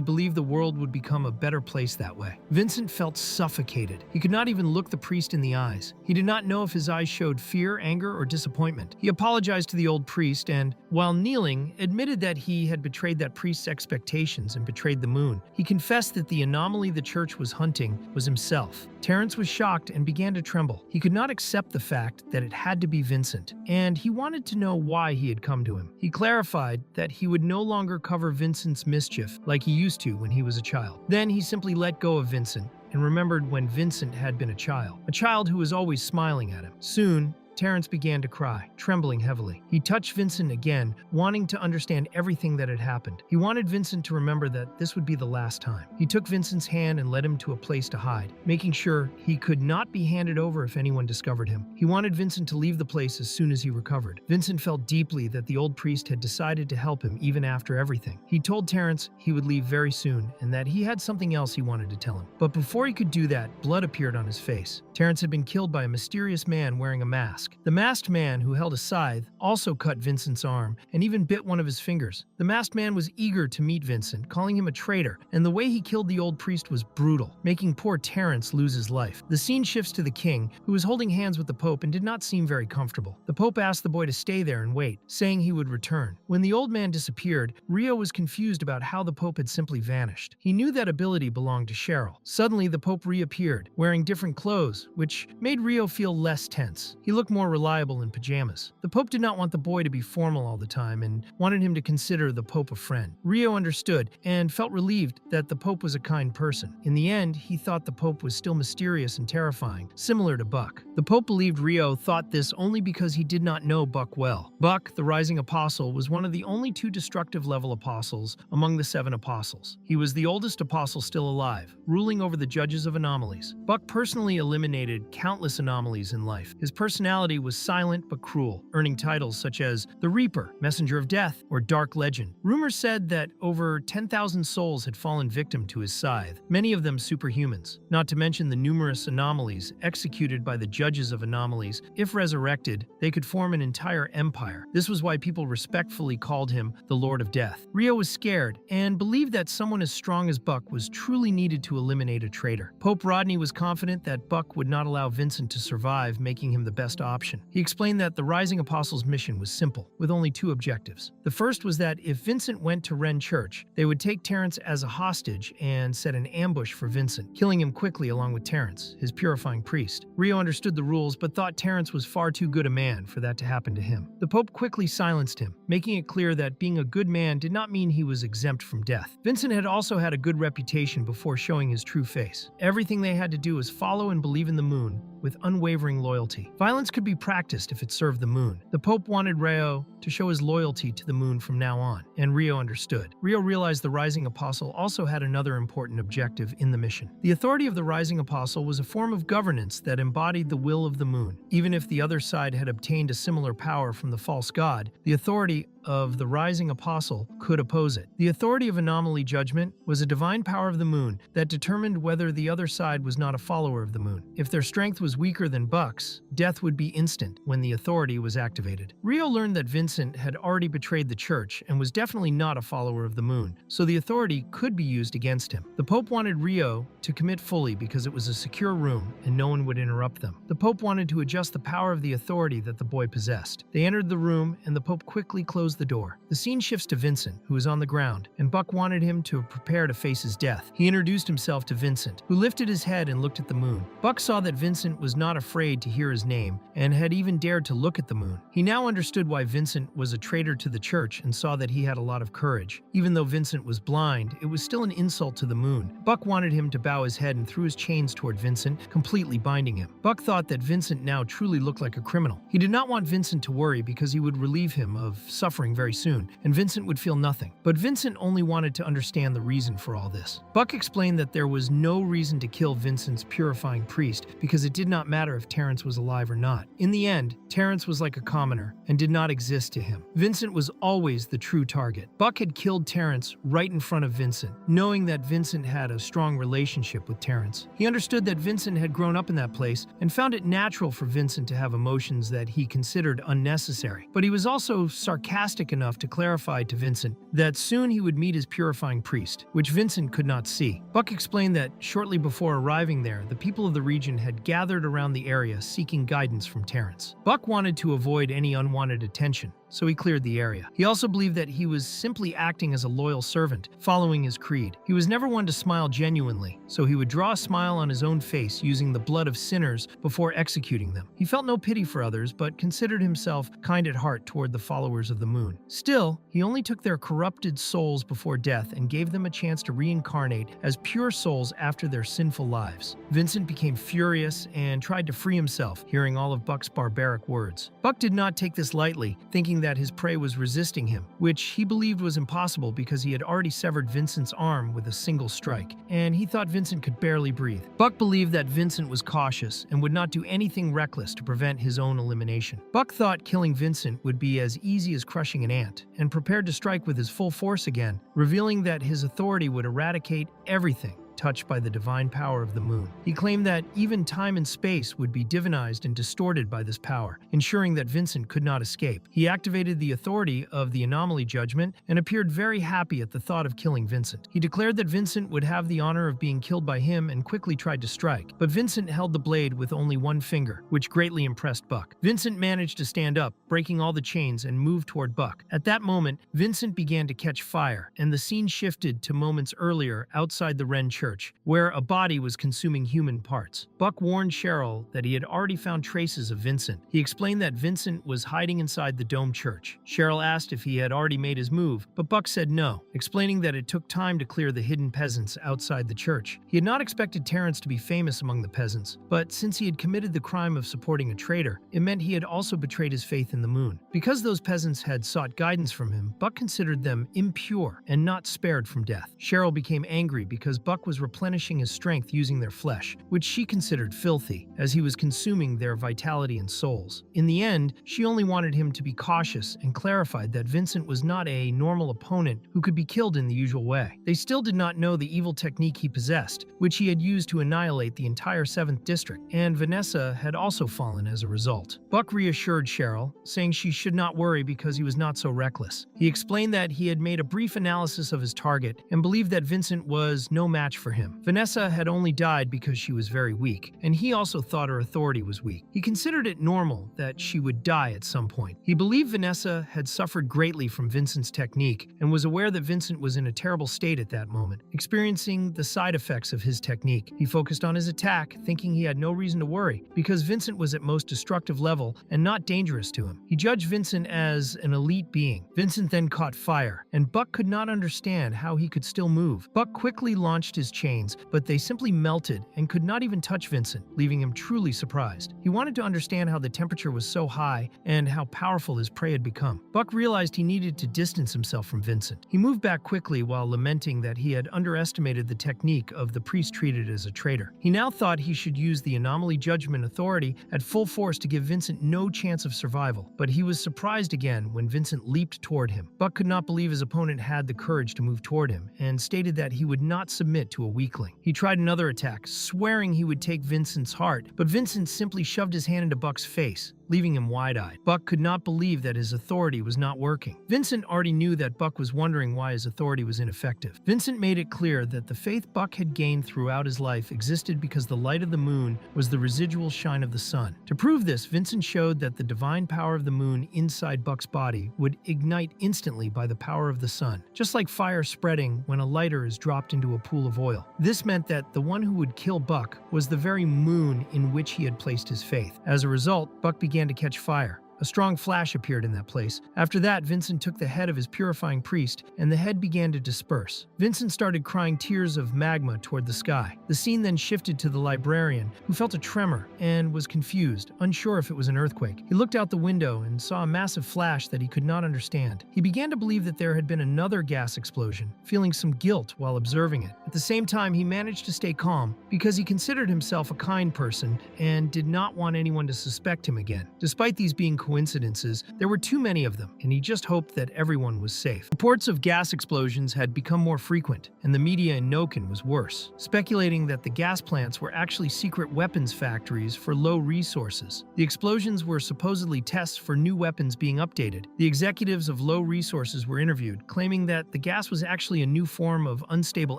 believed the world would become a better place that way. Vincent felt suffocated. He could not even look the priest in the eyes. He did not know if his eyes showed fear, anger, or disappointment. He apologized to the old priest and, while kneeling, admitted that he had betrayed that priest's expectations and betrayed the moon. He confessed that the anomaly the church was hunting was himself. Terrence was shocked and began to tremble. He could not accept the fact that it had to be Vincent, and he wanted to know why he had come to him. He clarified that he would no longer cover Vincent's mischief like he used to when he was a child. Then he simply let go of Vincent and remembered when Vincent had been a child who was always smiling at him. Soon, Terrence began to cry, trembling heavily. He touched Vincent again, wanting to understand everything that had happened. He wanted Vincent to remember that this would be the last time. He took Vincent's hand and led him to a place to hide, making sure he could not be handed over if anyone discovered him. He wanted Vincent to leave the place as soon as he recovered. Vincent felt deeply that the old priest had decided to help him even after everything. He told Terrence he would leave very soon and that he had something else he wanted to tell him. But before he could do that, blood appeared on his face. Terrence had been killed by a mysterious man wearing a mask. The masked man, who held a scythe, also cut Vincent's arm and even bit one of his fingers. The masked man was eager to meet Vincent, calling him a traitor, and the way he killed the old priest was brutal, making poor Terrence lose his life. The scene shifts to the king, who was holding hands with the Pope and did not seem very comfortable. The Pope asked the boy to stay there and wait, saying he would return. When the old man disappeared, Rio was confused about how the Pope had simply vanished. He knew that ability belonged to Cheryl. Suddenly, the Pope reappeared, wearing different clothes, which made Rio feel less tense. He looked more reliable in pajamas. The Pope did not want the boy to be formal all the time and wanted him to consider the Pope a friend. Rio understood and felt relieved that the Pope was a kind person. In the end, he thought the Pope was still mysterious and terrifying, similar to Buck. The Pope believed Rio thought this only because he did not know Buck well. Buck, the rising apostle, was one of the only 2 destructive level apostles among the 7 apostles. He was the oldest apostle still alive, ruling over the judges of anomalies. Buck personally eliminated countless anomalies in life. His personality was silent but cruel, earning titles such as the Reaper, Messenger of Death, or Dark Legend. Rumors said that over 10,000 souls had fallen victim to his scythe, many of them superhumans, not to mention the numerous anomalies executed by the judges of anomalies. If resurrected, they could form an entire empire. This was why people respectfully called him the Lord of Death. Rio was scared and believed that someone as strong as Buck was truly needed to eliminate a traitor. Pope Rodney was confident that Buck would not allow Vincent to survive, making him the best option. option. He explained that the Rising Apostles' mission was simple, with only two objectives. The first was that if Vincent went to Ren Church, they would take Terrence as a hostage and set an ambush for Vincent, killing him quickly along with Terrence, his purifying priest. Rio understood the rules but thought Terrence was far too good a man for that to happen to him. The Pope quickly silenced him, making it clear that being a good man did not mean he was exempt from death. Vincent had also had a good reputation before showing his true face. Everything they had to do was follow and believe in the moon with unwavering loyalty. Violence could be practiced if it served the moon. The Pope wanted Rio to show his loyalty to the moon from now on, and Rio understood. Rio realized the Rising Apostle also had another important objective in the mission. The authority of the Rising Apostle was a form of governance that embodied the will of the moon. Even if the other side had obtained a similar power from the false god, the authority of the Rising Apostle could oppose it. The authority of anomaly judgment was a divine power of the moon that determined whether the other side was not a follower of the moon. If their strength was weaker than Buck's, death would be instant when the authority was activated. Rio learned that Vincent had already betrayed the church and was definitely not a follower of the moon, so the authority could be used against him. The Pope wanted Rio to commit fully because it was a secure room and no one would interrupt them. The Pope wanted to adjust the power of the authority that the boy possessed. They entered the room and the Pope quickly closed the door. The scene shifts to Vincent, who is on the ground, and Buck wanted him to prepare to face his death. He introduced himself to Vincent, who lifted his head and looked at the moon. Buck saw that Vincent was not afraid to hear his name and had even dared to look at the moon. He now understood why Vincent was a traitor to the church and saw that he had a lot of courage. Even though Vincent was blind, it was still an insult to the moon. Buck wanted him to bow his head and threw his chains toward Vincent, completely binding him. Buck thought that Vincent now truly looked like a criminal. He did not want Vincent to worry because he would relieve him of suffering very soon, and Vincent would feel nothing. But Vincent only wanted to understand the reason for all this. Buck explained that there was no reason to kill Vincent's purifying priest because it did not matter if Terrence was alive or not. In the end, Terrence was like a commoner and did not exist to him. Vincent was always the true target. Buck had killed Terrence right in front of Vincent, knowing that Vincent had a strong relationship with Terrence. He understood that Vincent had grown up in that place and found it natural for Vincent to have emotions that he considered unnecessary. But he was also sarcastic enough to clarify to Vincent that soon he would meet his purifying priest, which Vincent could not see. Buck explained that shortly before arriving there, the people of the region had gathered around the area seeking guidance from Terrence. Buck wanted to avoid any unwanted attention, so he cleared the area. He also believed that he was simply acting as a loyal servant, following his creed. He was never one to smile genuinely, so he would draw a smile on his own face using the blood of sinners before executing them. He felt no pity for others, but considered himself kind at heart toward the followers of the moon. Still, he only took their corrupted souls before death and gave them a chance to reincarnate as pure souls after their sinful lives. Vincent became furious and tried to free himself, hearing all of Buck's barbaric words. Buck did not take this lightly, thinking that his prey was resisting him, which he believed was impossible because he had already severed Vincent's arm with a single strike, and he thought Vincent could barely breathe. Buck believed that Vincent was cautious and would not do anything reckless to prevent his own elimination. Buck thought killing Vincent would be as easy as crushing an ant, and prepared to strike with his full force again, revealing that his authority would eradicate everything touched by the divine power of the moon. He claimed that even time and space would be divinized and distorted by this power, ensuring that Vincent could not escape. He activated the authority of the anomaly judgment and appeared very happy at the thought of killing Vincent. He declared that Vincent would have the honor of being killed by him and quickly tried to strike, but Vincent held the blade with only one finger, which greatly impressed Buck. Vincent managed to stand up, breaking all the chains, and move toward Buck. At that moment, Vincent began to catch fire, and the scene shifted to moments earlier outside the Ren Church, where a body was consuming human parts. Buck warned Cheryl that he had already found traces of Vincent. He explained that Vincent was hiding inside the dome church. Cheryl asked if he had already made his move, but Buck said no, explaining that it took time to clear the hidden peasants outside the church. He had not expected Terrence to be famous among the peasants, but since he had committed the crime of supporting a traitor, it meant he had also betrayed his faith in the moon. Because those peasants had sought guidance from him, Buck considered them impure and not spared from death. Cheryl became angry because Buck was replenishing his strength using their flesh, which she considered filthy, as he was consuming their vitality and souls. In the end, she only wanted him to be cautious and clarified that Vincent was not a normal opponent who could be killed in the usual way. They still did not know the evil technique he possessed, which he had used to annihilate the entire 7th District, and Vanessa had also fallen as a result. Buck reassured Cheryl, saying she should not worry because he was not so reckless. He explained that he had made a brief analysis of his target and believed that Vincent was no match for him. Vanessa had only died because she was very weak, and he also thought her authority was weak. He considered it normal that she would die at some point. He believed Vanessa had suffered greatly from Vincent's technique and was aware that Vincent was in a terrible state at that moment, experiencing the side effects of his technique. He focused on his attack, thinking he had no reason to worry, because Vincent was at most destructive level and not dangerous to him. He judged Vincent as an elite being. Vincent then caught fire, and Buck could not understand how he could still move. Buck quickly launched his chains, but they simply melted and could not even touch Vincent, leaving him truly surprised. He wanted to understand how the temperature was so high and how powerful his prey had become. Buck realized he needed to distance himself from Vincent. He moved back quickly while lamenting that he had underestimated the technique of the priest treated as a traitor. He now thought he should use the anomaly judgment authority at full force to give Vincent no chance of survival, but he was surprised again when Vincent leaped toward him. Buck could not believe his opponent had the courage to move toward him and stated that he would not submit to a weakling. He tried another attack, swearing he would take Vincent's heart, but Vincent simply shoved his hand into Buck's face, leaving him wide-eyed. Buck could not believe that his authority was not working. Vincent already knew that Buck was wondering why his authority was ineffective. Vincent made it clear that the faith Buck had gained throughout his life existed because the light of the moon was the residual shine of the sun. To prove this, Vincent showed that the divine power of the moon inside Buck's body would ignite instantly by the power of the sun, just like fire spreading when a lighter is dropped into a pool of oil. This meant that the one who would kill Buck was the very moon in which he had placed his faith. As a result, Buck began to catch fire. A strong flash appeared in that place. After that, Vincent took the head of his purifying priest, and the head began to disperse. Vincent started crying tears of magma toward the sky. The scene then shifted to the librarian, who felt a tremor and was confused, unsure if it was an earthquake. He looked out the window and saw a massive flash that he could not understand. He began to believe that there had been another gas explosion, feeling some guilt while observing it. At the same time, he managed to stay calm because he considered himself a kind person and did not want anyone to suspect him again. Despite these being coincidences, there were too many of them, and he just hoped that everyone was safe. Reports of gas explosions had become more frequent, and the media in Noken was worse, speculating that the gas plants were actually secret weapons factories for low resources. The explosions were supposedly tests for new weapons being updated. The executives of low resources were interviewed, claiming that the gas was actually a new form of unstable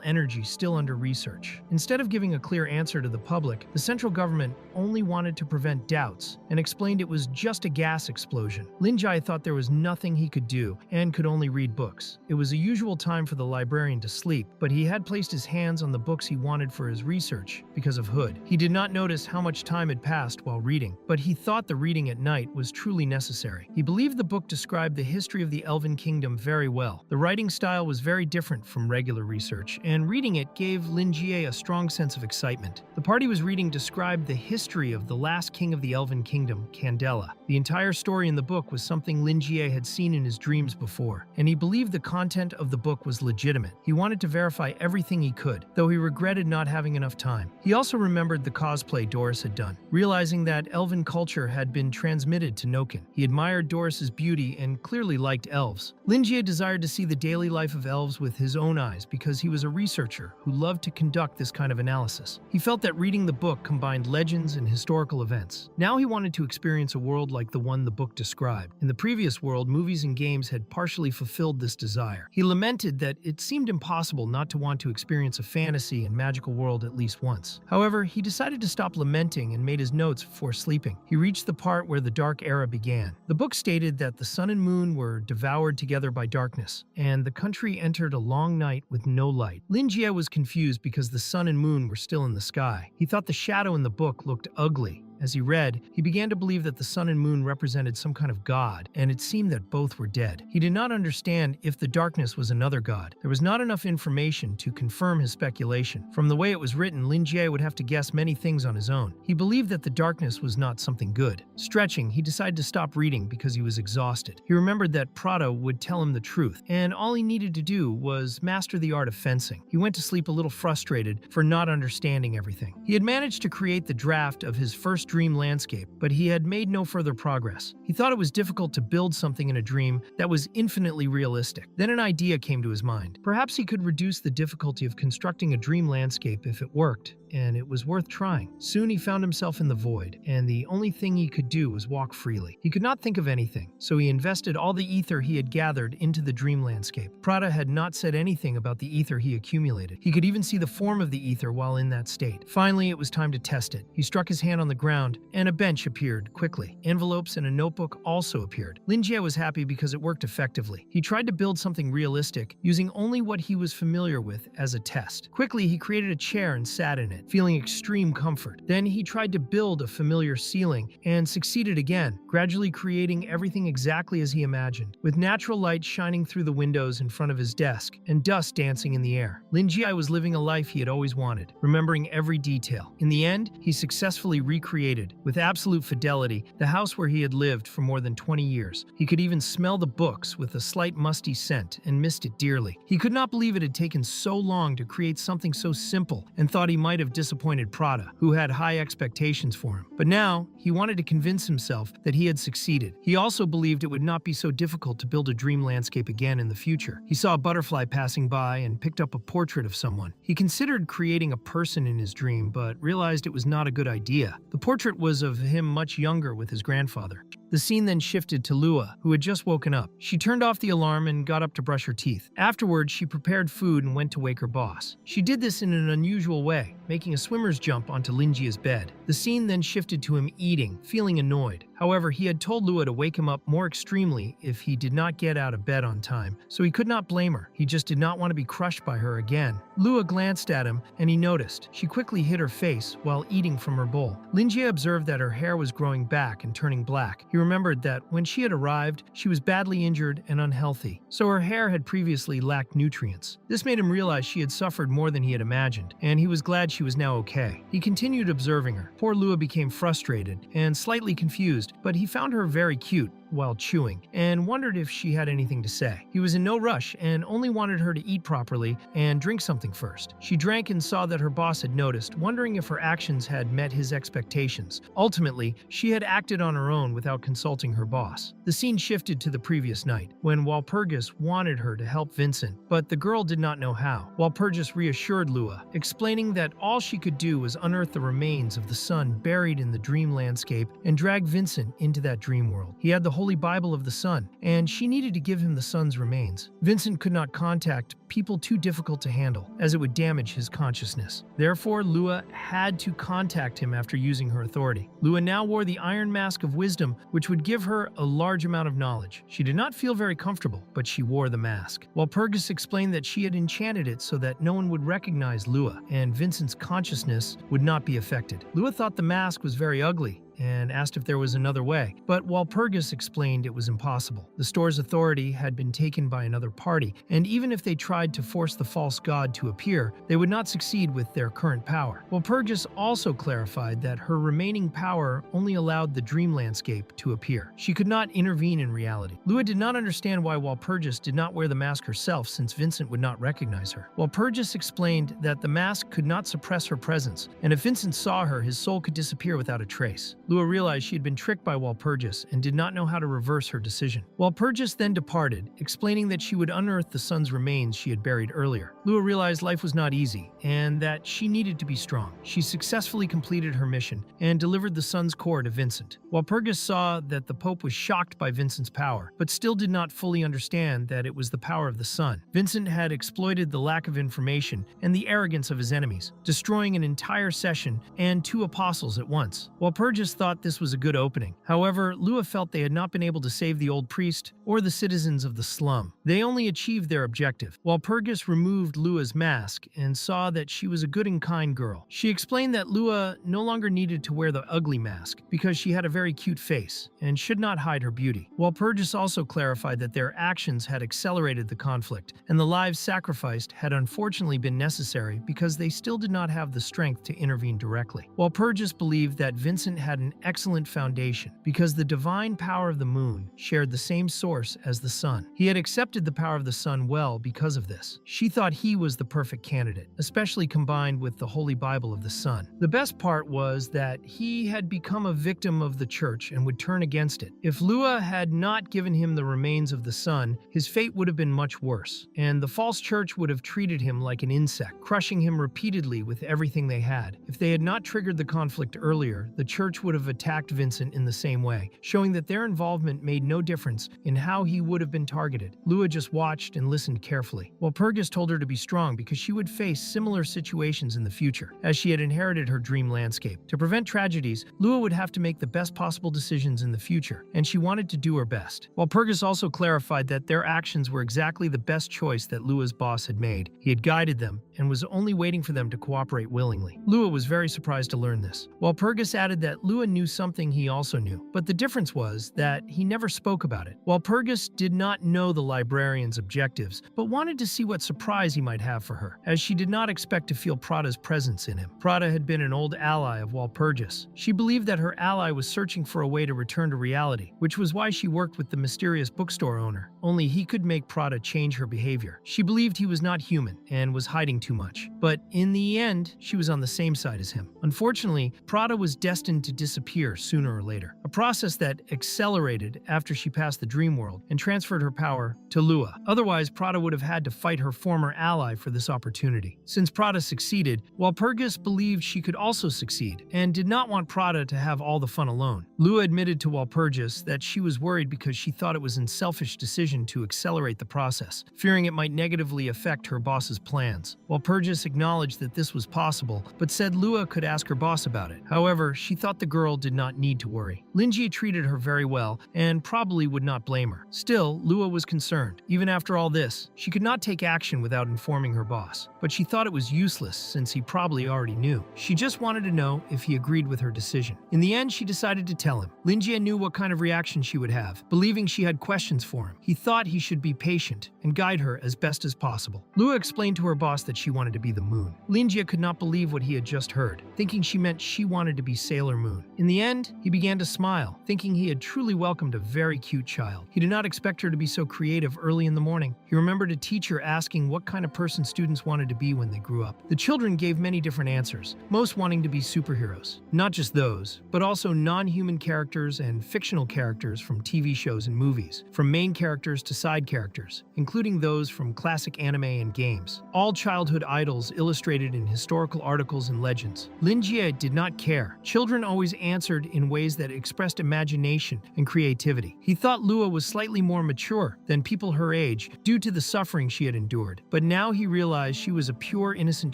energy still under research. Instead of giving a clear answer to the public, the central government only wanted to prevent doubts and explained it was just a gas explosion. Lingi thought there was nothing he could do and could only read books. It was a usual time for the librarian to sleep, but he had placed his hands on the books he wanted for his research because of Hood. He did not notice how much time had passed while reading, but he thought the reading at night was truly necessary. He believed the book described the history of the Elven Kingdom very well. The writing style was very different from regular research, and reading it gave Lingi a strong sense of excitement. The part he was reading described the history of the last king of the Elven Kingdom, Candela. The entire story in the book was something Lingi had seen in his dreams before, and he believed the content of the book was legitimate. He wanted to verify everything he could, though he regretted not having enough time. He also remembered the cosplay Doris had done, realizing that elven culture had been transmitted to Noken. He admired Doris's beauty and clearly liked elves. Lingi desired to see the daily life of elves with his own eyes because he was a researcher who loved to conduct this kind of analysis. He felt that reading the book combined legends and historical events. Now he wanted to experience a world like the one the book described. In the previous world, movies and games had partially fulfilled this desire. He lamented that it seemed impossible not to want to experience a fantasy and magical world at least once. However, he decided to stop lamenting and made his notes before sleeping. He reached the part where the Dark Era began. The book stated that the sun and moon were devoured together by darkness, and the country entered a long night with no light. Lingi was confused because the sun and moon were still in the sky. He thought the shadow in the book looked ugly. As he read, he began to believe that the sun and moon represented some kind of god, and it seemed that both were dead. He did not understand if the darkness was another god. There was not enough information to confirm his speculation. From the way it was written, Lingi would have to guess many things on his own. He believed that the darkness was not something good. Stretching, he decided to stop reading because he was exhausted. He remembered that Prado would tell him the truth, and all he needed to do was master the art of fencing. He went to sleep a little frustrated for not understanding everything. He had managed to create the draft of his first dream landscape, but he had made no further progress. He thought it was difficult to build something in a dream that was infinitely realistic. Then an idea came to his mind. Perhaps he could reduce the difficulty of constructing a dream landscape if it worked, and it was worth trying. Soon he found himself in the void, and the only thing he could do was walk freely. He could not think of anything, so he invested all the ether he had gathered into the dream landscape. Prada had not said anything about the ether he accumulated. He could even see the form of the ether while in that state. Finally, it was time to test it. He struck his hand on the ground, and a bench appeared quickly. Envelopes and a notebook also appeared. Lingi was happy because it worked effectively. He tried to build something realistic, using only what he was familiar with as a test. Quickly, he created a chair and sat in it, feeling extreme comfort. Then he tried to build a familiar ceiling and succeeded again, gradually creating everything exactly as he imagined, with natural light shining through the windows in front of his desk and dust dancing in the air. Lingi was living a life he had always wanted, remembering every detail. In the end, he successfully recreated, with absolute fidelity, the house where he had lived for more than 20 years. He could even smell the books with a slight musty scent and missed it dearly. He could not believe it had taken so long to create something so simple and thought he might have disappointed Prada, who had high expectations for him. But now, he wanted to convince himself that he had succeeded. He also believed it would not be so difficult to build a dream landscape again in the future. He saw a butterfly passing by and picked up a portrait of someone. He considered creating a person in his dream, but realized it was not a good idea. The portrait was of him much younger with his grandfather. The scene then shifted to Lua, who had just woken up. She turned off the alarm and got up to brush her teeth. Afterwards, she prepared food and went to wake her boss. She did this in an unusual way, making a swimmer's jump onto Lingi's bed. The scene then shifted to him eating, feeling annoyed. However, he had told Lua to wake him up more extremely if he did not get out of bed on time, so he could not blame her. He just did not want to be crushed by her again. Lua glanced at him, and he noticed. She quickly hid her face while eating from her bowl. Lingi observed that her hair was growing back and turning black. He remembered that when she had arrived, she was badly injured and unhealthy, so her hair had previously lacked nutrients. This made him realize she had suffered more than he had imagined, and he was glad she was now okay. He continued observing her. Poor Lua became frustrated and slightly confused, but he found her very cute while chewing and wondered if she had anything to say. He was in no rush and only wanted her to eat properly and drink something first. She drank and saw that her boss had noticed, wondering if her actions had met his expectations. Ultimately, she had acted on her own without consulting her boss. The scene shifted to the previous night, when Walpurgis wanted her to help Vincent, but the girl did not know how. Walpurgis reassured Lua, explaining that all she could do was unearth the remains of the sun buried in the dream landscape and drag Vincent into that dream world. He had the Holy Bible of the Sun, and she needed to give him the sun's remains. Vincent could not contact people too difficult to handle, as it would damage his consciousness. Therefore, Lua had to contact him after using her authority. Lua now wore the Iron Mask of Wisdom, which would give her a large amount of knowledge. She did not feel very comfortable, but she wore the mask. Walpurgis explained that she had enchanted it so that no one would recognize Lua, and Vincent's consciousness would not be affected. Lua thought the mask was very ugly, and asked if there was another way, but Walpurgis explained it was impossible. The store's authority had been taken by another party, and even if they tried to force the false god to appear, they would not succeed with their current power. Walpurgis also clarified that her remaining power only allowed the dream landscape to appear. She could not intervene in reality. Lua did not understand why Walpurgis did not wear the mask herself, since Vincent would not recognize her. Walpurgis explained that the mask could not suppress her presence, and if Vincent saw her, his soul could disappear without a trace. Lua realized she had been tricked by Walpurgis and did not know how to reverse her decision. Walpurgis then departed, explaining that she would unearth the sun's remains she had buried earlier. Lua realized life was not easy and that she needed to be strong. She successfully completed her mission and delivered the sun's core to Vincent. Walpurgis saw that the Pope was shocked by Vincent's power, but still did not fully understand that it was the power of the sun. Vincent had exploited the lack of information and the arrogance of his enemies, destroying an entire session and 2 apostles at once. Walpurgis thought this was a good opening. However, Lua felt they had not been able to save the old priest or the citizens of the slum. They only achieved their objective. Walpurgis removed Lua's mask and saw that she was a good and kind girl. She explained that Lua no longer needed to wear the ugly mask because she had a very cute face and should not hide her beauty. Walpurgis also clarified that their actions had accelerated the conflict, and the lives sacrificed had unfortunately been necessary because they still did not have the strength to intervene directly. Walpurgis believed that Vincent had an excellent foundation because the divine power of the moon shared the same source as the sun. He had accepted the power of the sun well because of this. She thought he was the perfect candidate, especially combined with the Holy Bible of the sun. The best part was that he had become a victim of the church and would turn against it. If Lua had not given him the remains of the sun, his fate would have been much worse, and the false church would have treated him like an insect, crushing him repeatedly with everything they had. If they had not triggered the conflict earlier, the church would have attacked Vincent in the same way, showing that their involvement made no difference in how he would have been targeted. Lua just watched and listened carefully. Walpurgis told her to be strong because she would face similar situations in the future, as she had inherited her dream landscape. To prevent tragedies, Lua would have to make the best possible decisions in the future, and she wanted to do her best. Walpurgis also clarified that their actions were exactly the best choice that Lua's boss had made. He had guided them and was only waiting for them to cooperate willingly. Lua was very surprised to learn this. Walpurgis added that Lua knew something he also knew, but the difference was that he never spoke about it. Walpurgis did not know the librarian's objectives, but wanted to see what surprise he might have for her, as she did not expect to feel Prada's presence in him. Prada had been an old ally of Walpurgis. She believed that her ally was searching for a way to return to reality, which was why she worked with the mysterious bookstore owner. Only he could make Prada change her behavior. She believed he was not human and was hiding too much. But in the end, she was on the same side as him. Unfortunately, Prada was destined to disappear sooner or later, a process that accelerated after she passed the dream world and transferred her power to Lua. Otherwise, Prada would have had to fight her former ally for this opportunity. Since Prada succeeded, Walpurgis believed she could also succeed and did not want Prada to have all the fun alone. Lua admitted to Walpurgis that she was worried because she thought it was a selfish decision to accelerate the process, fearing it might negatively affect her boss's plans. Walpurgis acknowledged that this was possible, but said Lua could ask her boss about it. However, she thought the girl did not need to worry. Lingi treated her very well and probably would not blame her. Still, Lua was concerned. Even after all this, she could not take action without informing her boss, but she thought it was useless since he probably already knew. She just wanted to know if he agreed with her decision. In the end, she decided to tell him. Lingi knew what kind of reaction she would have, believing she had questions for him. He thought he should be patient and guide her as best as possible. Lua explained to her boss that she wanted to be the moon. Lingi could not believe what he had just heard, thinking she meant she wanted to be Sailor Moon. In the end, he began to smile, thinking he had truly welcomed a very cute child. He did not expect her to be so creative early in the morning. He remembered a teacher asking what kind of person students wanted to be when they grew up. The children gave many different answers, most wanting to be superheroes. Not just those, but also non-human characters and fictional characters from TV shows and movies, from main characters to side characters, including those from classic anime and games. All childhood idols illustrated in historical articles and legends. Lingi did not care. Children always answered in ways that expressed imagination and creativity. He thought Lua was slightly more mature than people her age due to the suffering she had endured, but now he realized she was a pure, innocent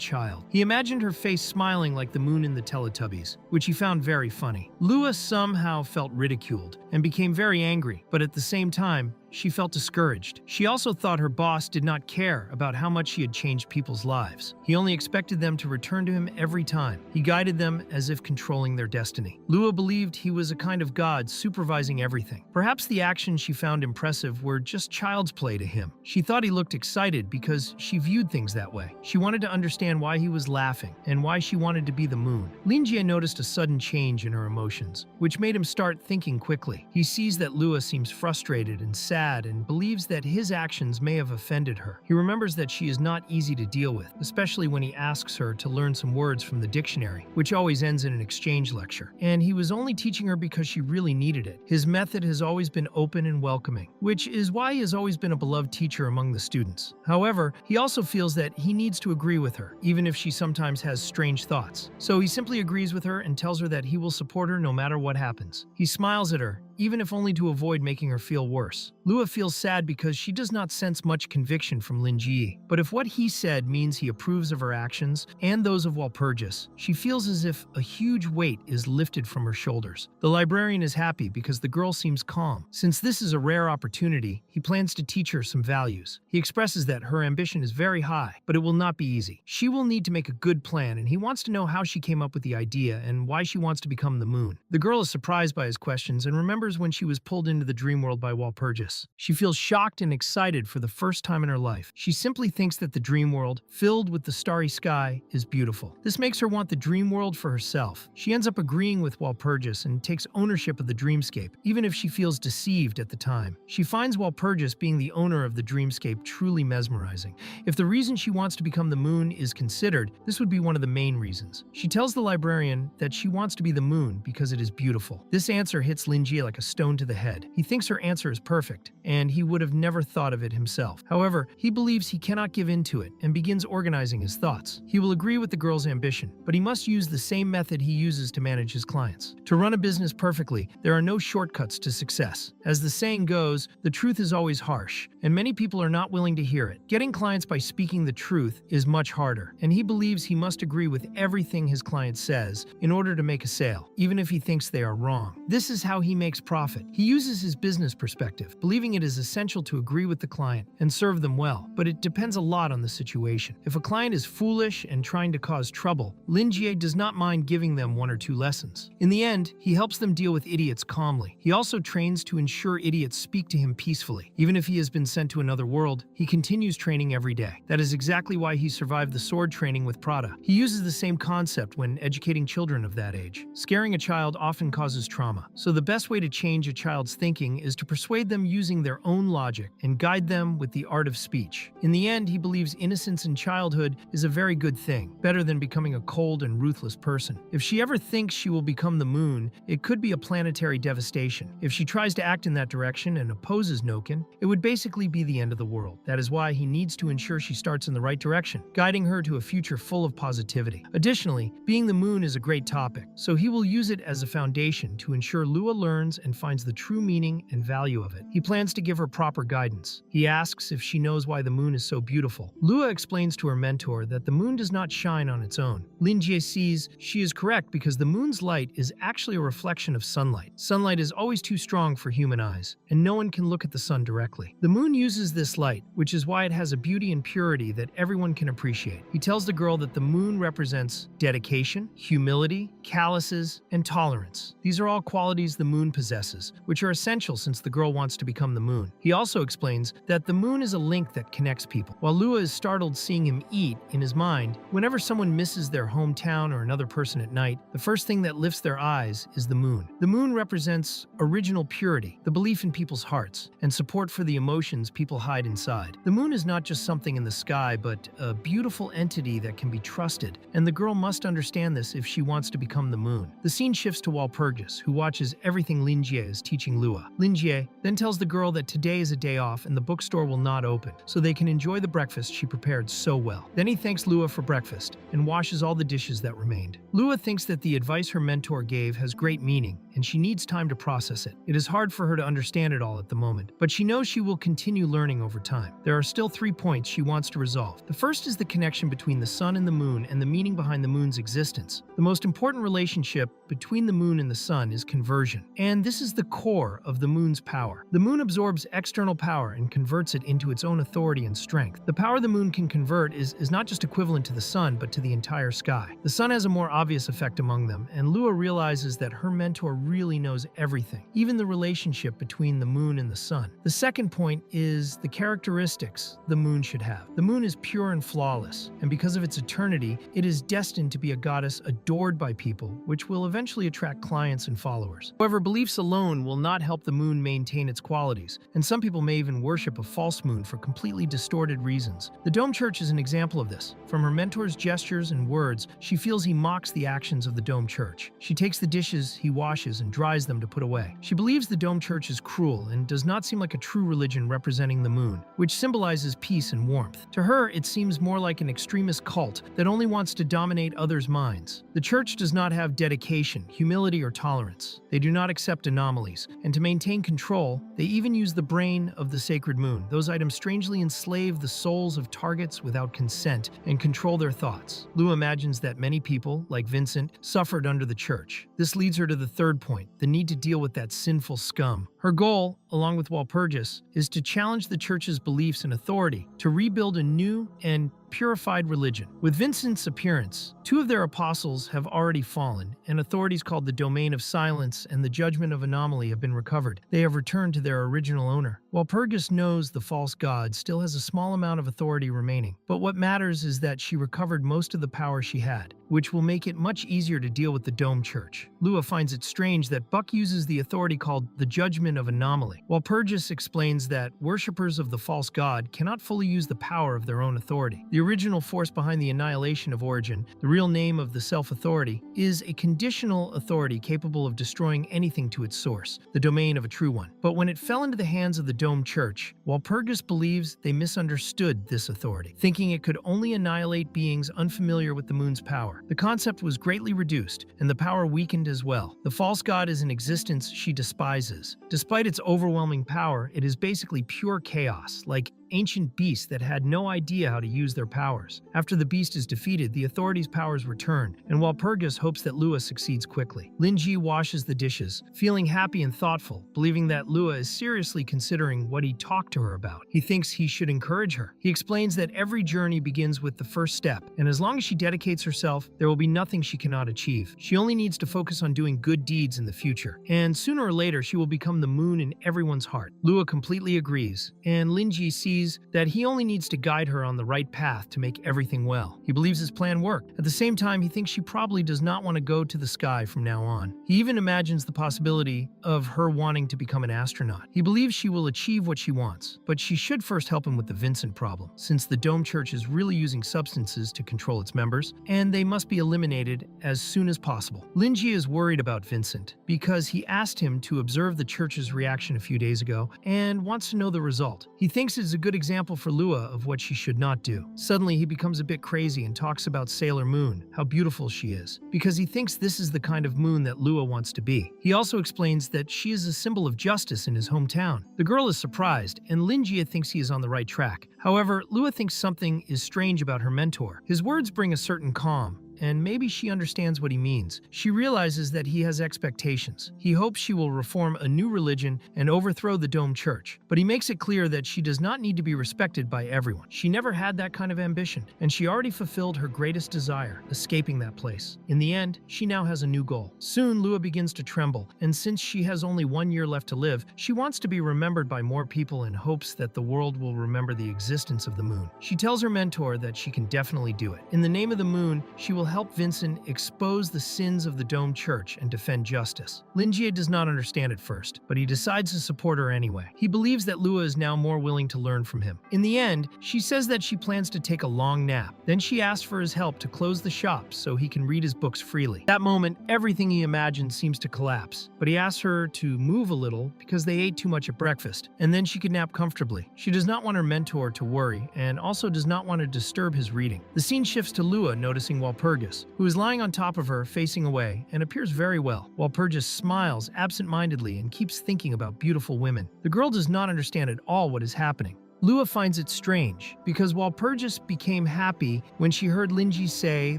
child. He imagined her face smiling like the moon in the Teletubbies, which he found very funny. Lua somehow felt ridiculed and became very angry, but at the same time, she felt discouraged. She also thought her boss did not care about how much she had changed people's lives. He only expected them to return to him every time. He guided them as if controlling their destiny. Lua believed he was a kind of god supervising everything. Perhaps the actions she found impressive were just child's play to him. She thought he looked excited because she viewed things that way. She wanted to understand why he was laughing and why she wanted to be the moon. Lingi noticed a sudden change in her emotions, which made him start thinking quickly. He sees that Lua seems frustrated and sad and believes that his actions may have offended her. He remembers that she is not easy to deal with, especially when he asks her to learn some words from the dictionary, which always ends in an exchange lecture. And he was only teaching her because she really needed it. His method has always been open and welcoming, which is why he has always been a beloved teacher among the students. However, he also feels that he needs to agree with her, even if she sometimes has strange thoughts. So he simply agrees with her and tells her that he will support her no matter what happens. He smiles at her, even if only to avoid making her feel worse. Lua feels sad because she does not sense much conviction from Lingi. But if what he said means he approves of her actions and those of Walpurgis, she feels as if a huge weight is lifted from her shoulders. The librarian is happy because the girl seems calm. Since this is a rare opportunity, he plans to teach her some values. He expresses that her ambition is very high, but it will not be easy. She will need to make a good plan, and he wants to know how she came up with the idea and why she wants to become the moon. The girl is surprised by his questions and remembers remembers when she was pulled into the dream world by Walpurgis. She feels shocked and excited for the first time in her life. She simply thinks that the dream world, filled with the starry sky, is beautiful. This makes her want the dream world for herself. She ends up agreeing with Walpurgis and takes ownership of the dreamscape, even if she feels deceived at the time. She finds Walpurgis being the owner of the dreamscape truly mesmerizing. If the reason she wants to become the moon is considered, this would be one of the main reasons. She tells the librarian that she wants to be the moon because it is beautiful. This answer hits Lingi like a stone to the head. He thinks her answer is perfect, and he would have never thought of it himself. However, he believes he cannot give in to it and begins organizing his thoughts. He will agree with the girl's ambition, but he must use the same method he uses to manage his clients. To run a business perfectly, there are no shortcuts to success. As the saying goes, the truth is always harsh, and many people are not willing to hear it. Getting clients by speaking the truth is much harder, and he believes he must agree with everything his client says in order to make a sale, even if he thinks they are wrong. This is how he makes profit. He uses his business perspective, believing it is essential to agree with the client and serve them well, but it depends a lot on the situation. If a client is foolish and trying to cause trouble, Lingi does not mind giving them 1 or 2 lessons. In the end, he helps them deal with idiots calmly. He also trains to ensure idiots speak to him peacefully. Even if he has been sent to another world, he continues training every day. That is exactly why he survived the sword training with Prada. He uses the same concept when educating children of that age. Scaring a child often causes trauma, so the best way to change a child's thinking is to persuade them using their own logic and guide them with the art of speech. In the end, he believes innocence in childhood is a very good thing, better than becoming a cold and ruthless person. If she ever thinks she will become the moon, it could be a planetary devastation. If she tries to act in that direction and opposes Noken, it would basically be the end of the world. That is why he needs to ensure she starts in the right direction, guiding her to a future full of positivity. Additionally, being the moon is a great topic, so he will use it as a foundation to ensure Lua learns and finds the true meaning and value of it. He plans to give her proper guidance. He asks if she knows why the moon is so beautiful. Lua explains to her mentor that the moon does not shine on its own. Lingi sees she is correct because the moon's light is actually a reflection of sunlight. Sunlight is always too strong for human eyes, and no one can look at the sun directly. The moon uses this light, which is why it has a beauty and purity that everyone can appreciate. He tells the girl that the moon represents dedication, humility, calluses, and tolerance. These are all qualities the moon possesses, which are essential since the girl wants to become the moon. He also explains that the moon is a link that connects people. While Lua is startled seeing him eat, in his mind, whenever someone misses their hometown or another person at night, the first thing that lifts their eyes is the moon. The moon represents original purity, the belief in people's hearts, and support for the emotions people hide inside. The moon is not just something in the sky, but a beautiful entity that can be trusted, and the girl must understand this if she wants to become the moon. The scene shifts to Walpurgis, who watches everything Lingi is teaching Lua. Lingi then tells the girl that today is a day off and the bookstore will not open, so they can enjoy the breakfast she prepared so well. Then he thanks Lua for breakfast and washes all the dishes that remained. Lua thinks that the advice her mentor gave has great meaning, and she needs time to process it. It is hard for her to understand it all at the moment, but she knows she will continue learning over time. There are still 3 points she wants to resolve. The first is the connection between the sun and the moon and the meaning behind the moon's existence. The most important relationship between the moon and the sun is conversion, and this is the core of the moon's power. The moon absorbs external power and converts it into its own authority and strength. The power the moon can convert is not just equivalent to the sun, but to the entire sky. The sun has a more obvious effect among them, and Lua realizes that her mentor really knows everything, even the relationship between the moon and the sun. The second point is the characteristics the moon should have. The moon is pure and flawless, and because of its eternity, it is destined to be a goddess adored by people, which will eventually attract clients and followers. However, beliefs alone will not help the moon maintain its qualities, and some people may even worship a false moon for completely distorted reasons. The Dome Church is an example of this. From her mentor's gestures and words, she feels he mocks the actions of the Dome Church. She takes the dishes he washes and dries them to put away. She believes the Dome Church is cruel and does not seem like a true religion representing the moon, which symbolizes peace and warmth. To her, it seems more like an extremist cult that only wants to dominate others' minds. The church does not have dedication, humility, or tolerance. They do not accept anomalies, and to maintain control, they even use the brain of the sacred moon. Those items strangely enslave the souls of targets without consent and control their thoughts. Lua imagines that many people, like Vincent, suffered under the church. This leads her to the third point, the need to deal with that sinful scum, Her goal, along with Walpurgis, is to challenge the church's beliefs and authority, to rebuild a new and purified religion. With Vincent's appearance, two of their apostles have already fallen, and authorities called the Domain of Silence and the Judgment of Anomaly have been recovered. They have returned to their original owner. Walpurgis knows the false god still has a small amount of authority remaining, but what matters is that she recovered most of the power she had, which will make it much easier to deal with the Dome Church. Lua finds it strange that Buck uses the authority called the Judgment of Anomaly. Walpurgis explains that worshippers of the false god cannot fully use the power of their own authority. The original force behind the annihilation of Origin, the real name of the self-authority, is a conditional authority capable of destroying anything to its source, the domain of a true one. But when it fell into the hands of the Dome Church, Walpurgis believes they misunderstood this authority, thinking it could only annihilate beings unfamiliar with the moon's power. The concept was greatly reduced, and the power weakened as well. The false god is an existence she despises. Despite its overwhelming power, it is basically pure chaos, like ancient beasts that had no idea how to use their powers. After the beast is defeated, the authorities' powers return, and Walpurgis hopes that Lua succeeds quickly. Lingi washes the dishes, feeling happy and thoughtful, believing that Lua is seriously considering what he talked to her about. He thinks he should encourage her. He explains that every journey begins with the first step, and as long as she dedicates herself, there will be nothing she cannot achieve. She only needs to focus on doing good deeds in the future, and sooner or later she will become the moon in everyone's heart. Lua completely agrees, and Lingi sees that he only needs to guide her on the right path to make everything well. He believes his plan worked. At the same time, he thinks she probably does not want to go to the sky from now on. He even imagines the possibility of her wanting to become an astronaut. He believes she will achieve what she wants, but she should first help him with the Vincent problem, since the Dome Church is really using substances to control its members, and they must be eliminated as soon as possible. Lingi is worried about Vincent because he asked him to observe the church's reaction a few days ago and wants to know the result. He thinks it's a good example for Lua of what she should not do. Suddenly, he becomes a bit crazy and talks about Sailor Moon, how beautiful she is, because he thinks this is the kind of moon that Lua wants to be. He also explains that she is a symbol of justice in his hometown. The girl is surprised, and Lingi thinks he is on the right track. However, Lua thinks something is strange about her mentor. His words bring a certain calm, and maybe she understands what he means. She realizes that he has expectations. He hopes she will reform a new religion and overthrow the Dome Church, but he makes it clear that she does not need to be respected by everyone. She never had that kind of ambition, and she already fulfilled her greatest desire, escaping that place. In the end, she now has a new goal. Soon, Lua begins to tremble, and since she has only 1 year left to live, she wants to be remembered by more people and hopes that the world will remember the existence of the moon. She tells her mentor that she can definitely do it. In the name of the moon, she will help Vincent expose the sins of the Dome Church and defend justice. Lingi does not understand at first, but he decides to support her anyway. He believes that Lua is now more willing to learn from him. In the end, she says that she plans to take a long nap. Then she asks for his help to close the shop so he can read his books freely. That moment, everything he imagined seems to collapse, but he asks her to move a little because they ate too much at breakfast, and then she could nap comfortably. She does not want her mentor to worry, and also does not want to disturb his reading. The scene shifts to Lua noticing Walpurgis, who is lying on top of her, facing away, and appears very well. Walpurgis smiles absent-mindedly and keeps thinking about beautiful women. The girl does not understand at all what is happening. Lua finds it strange, because Walpurgis became happy when she heard Lingi say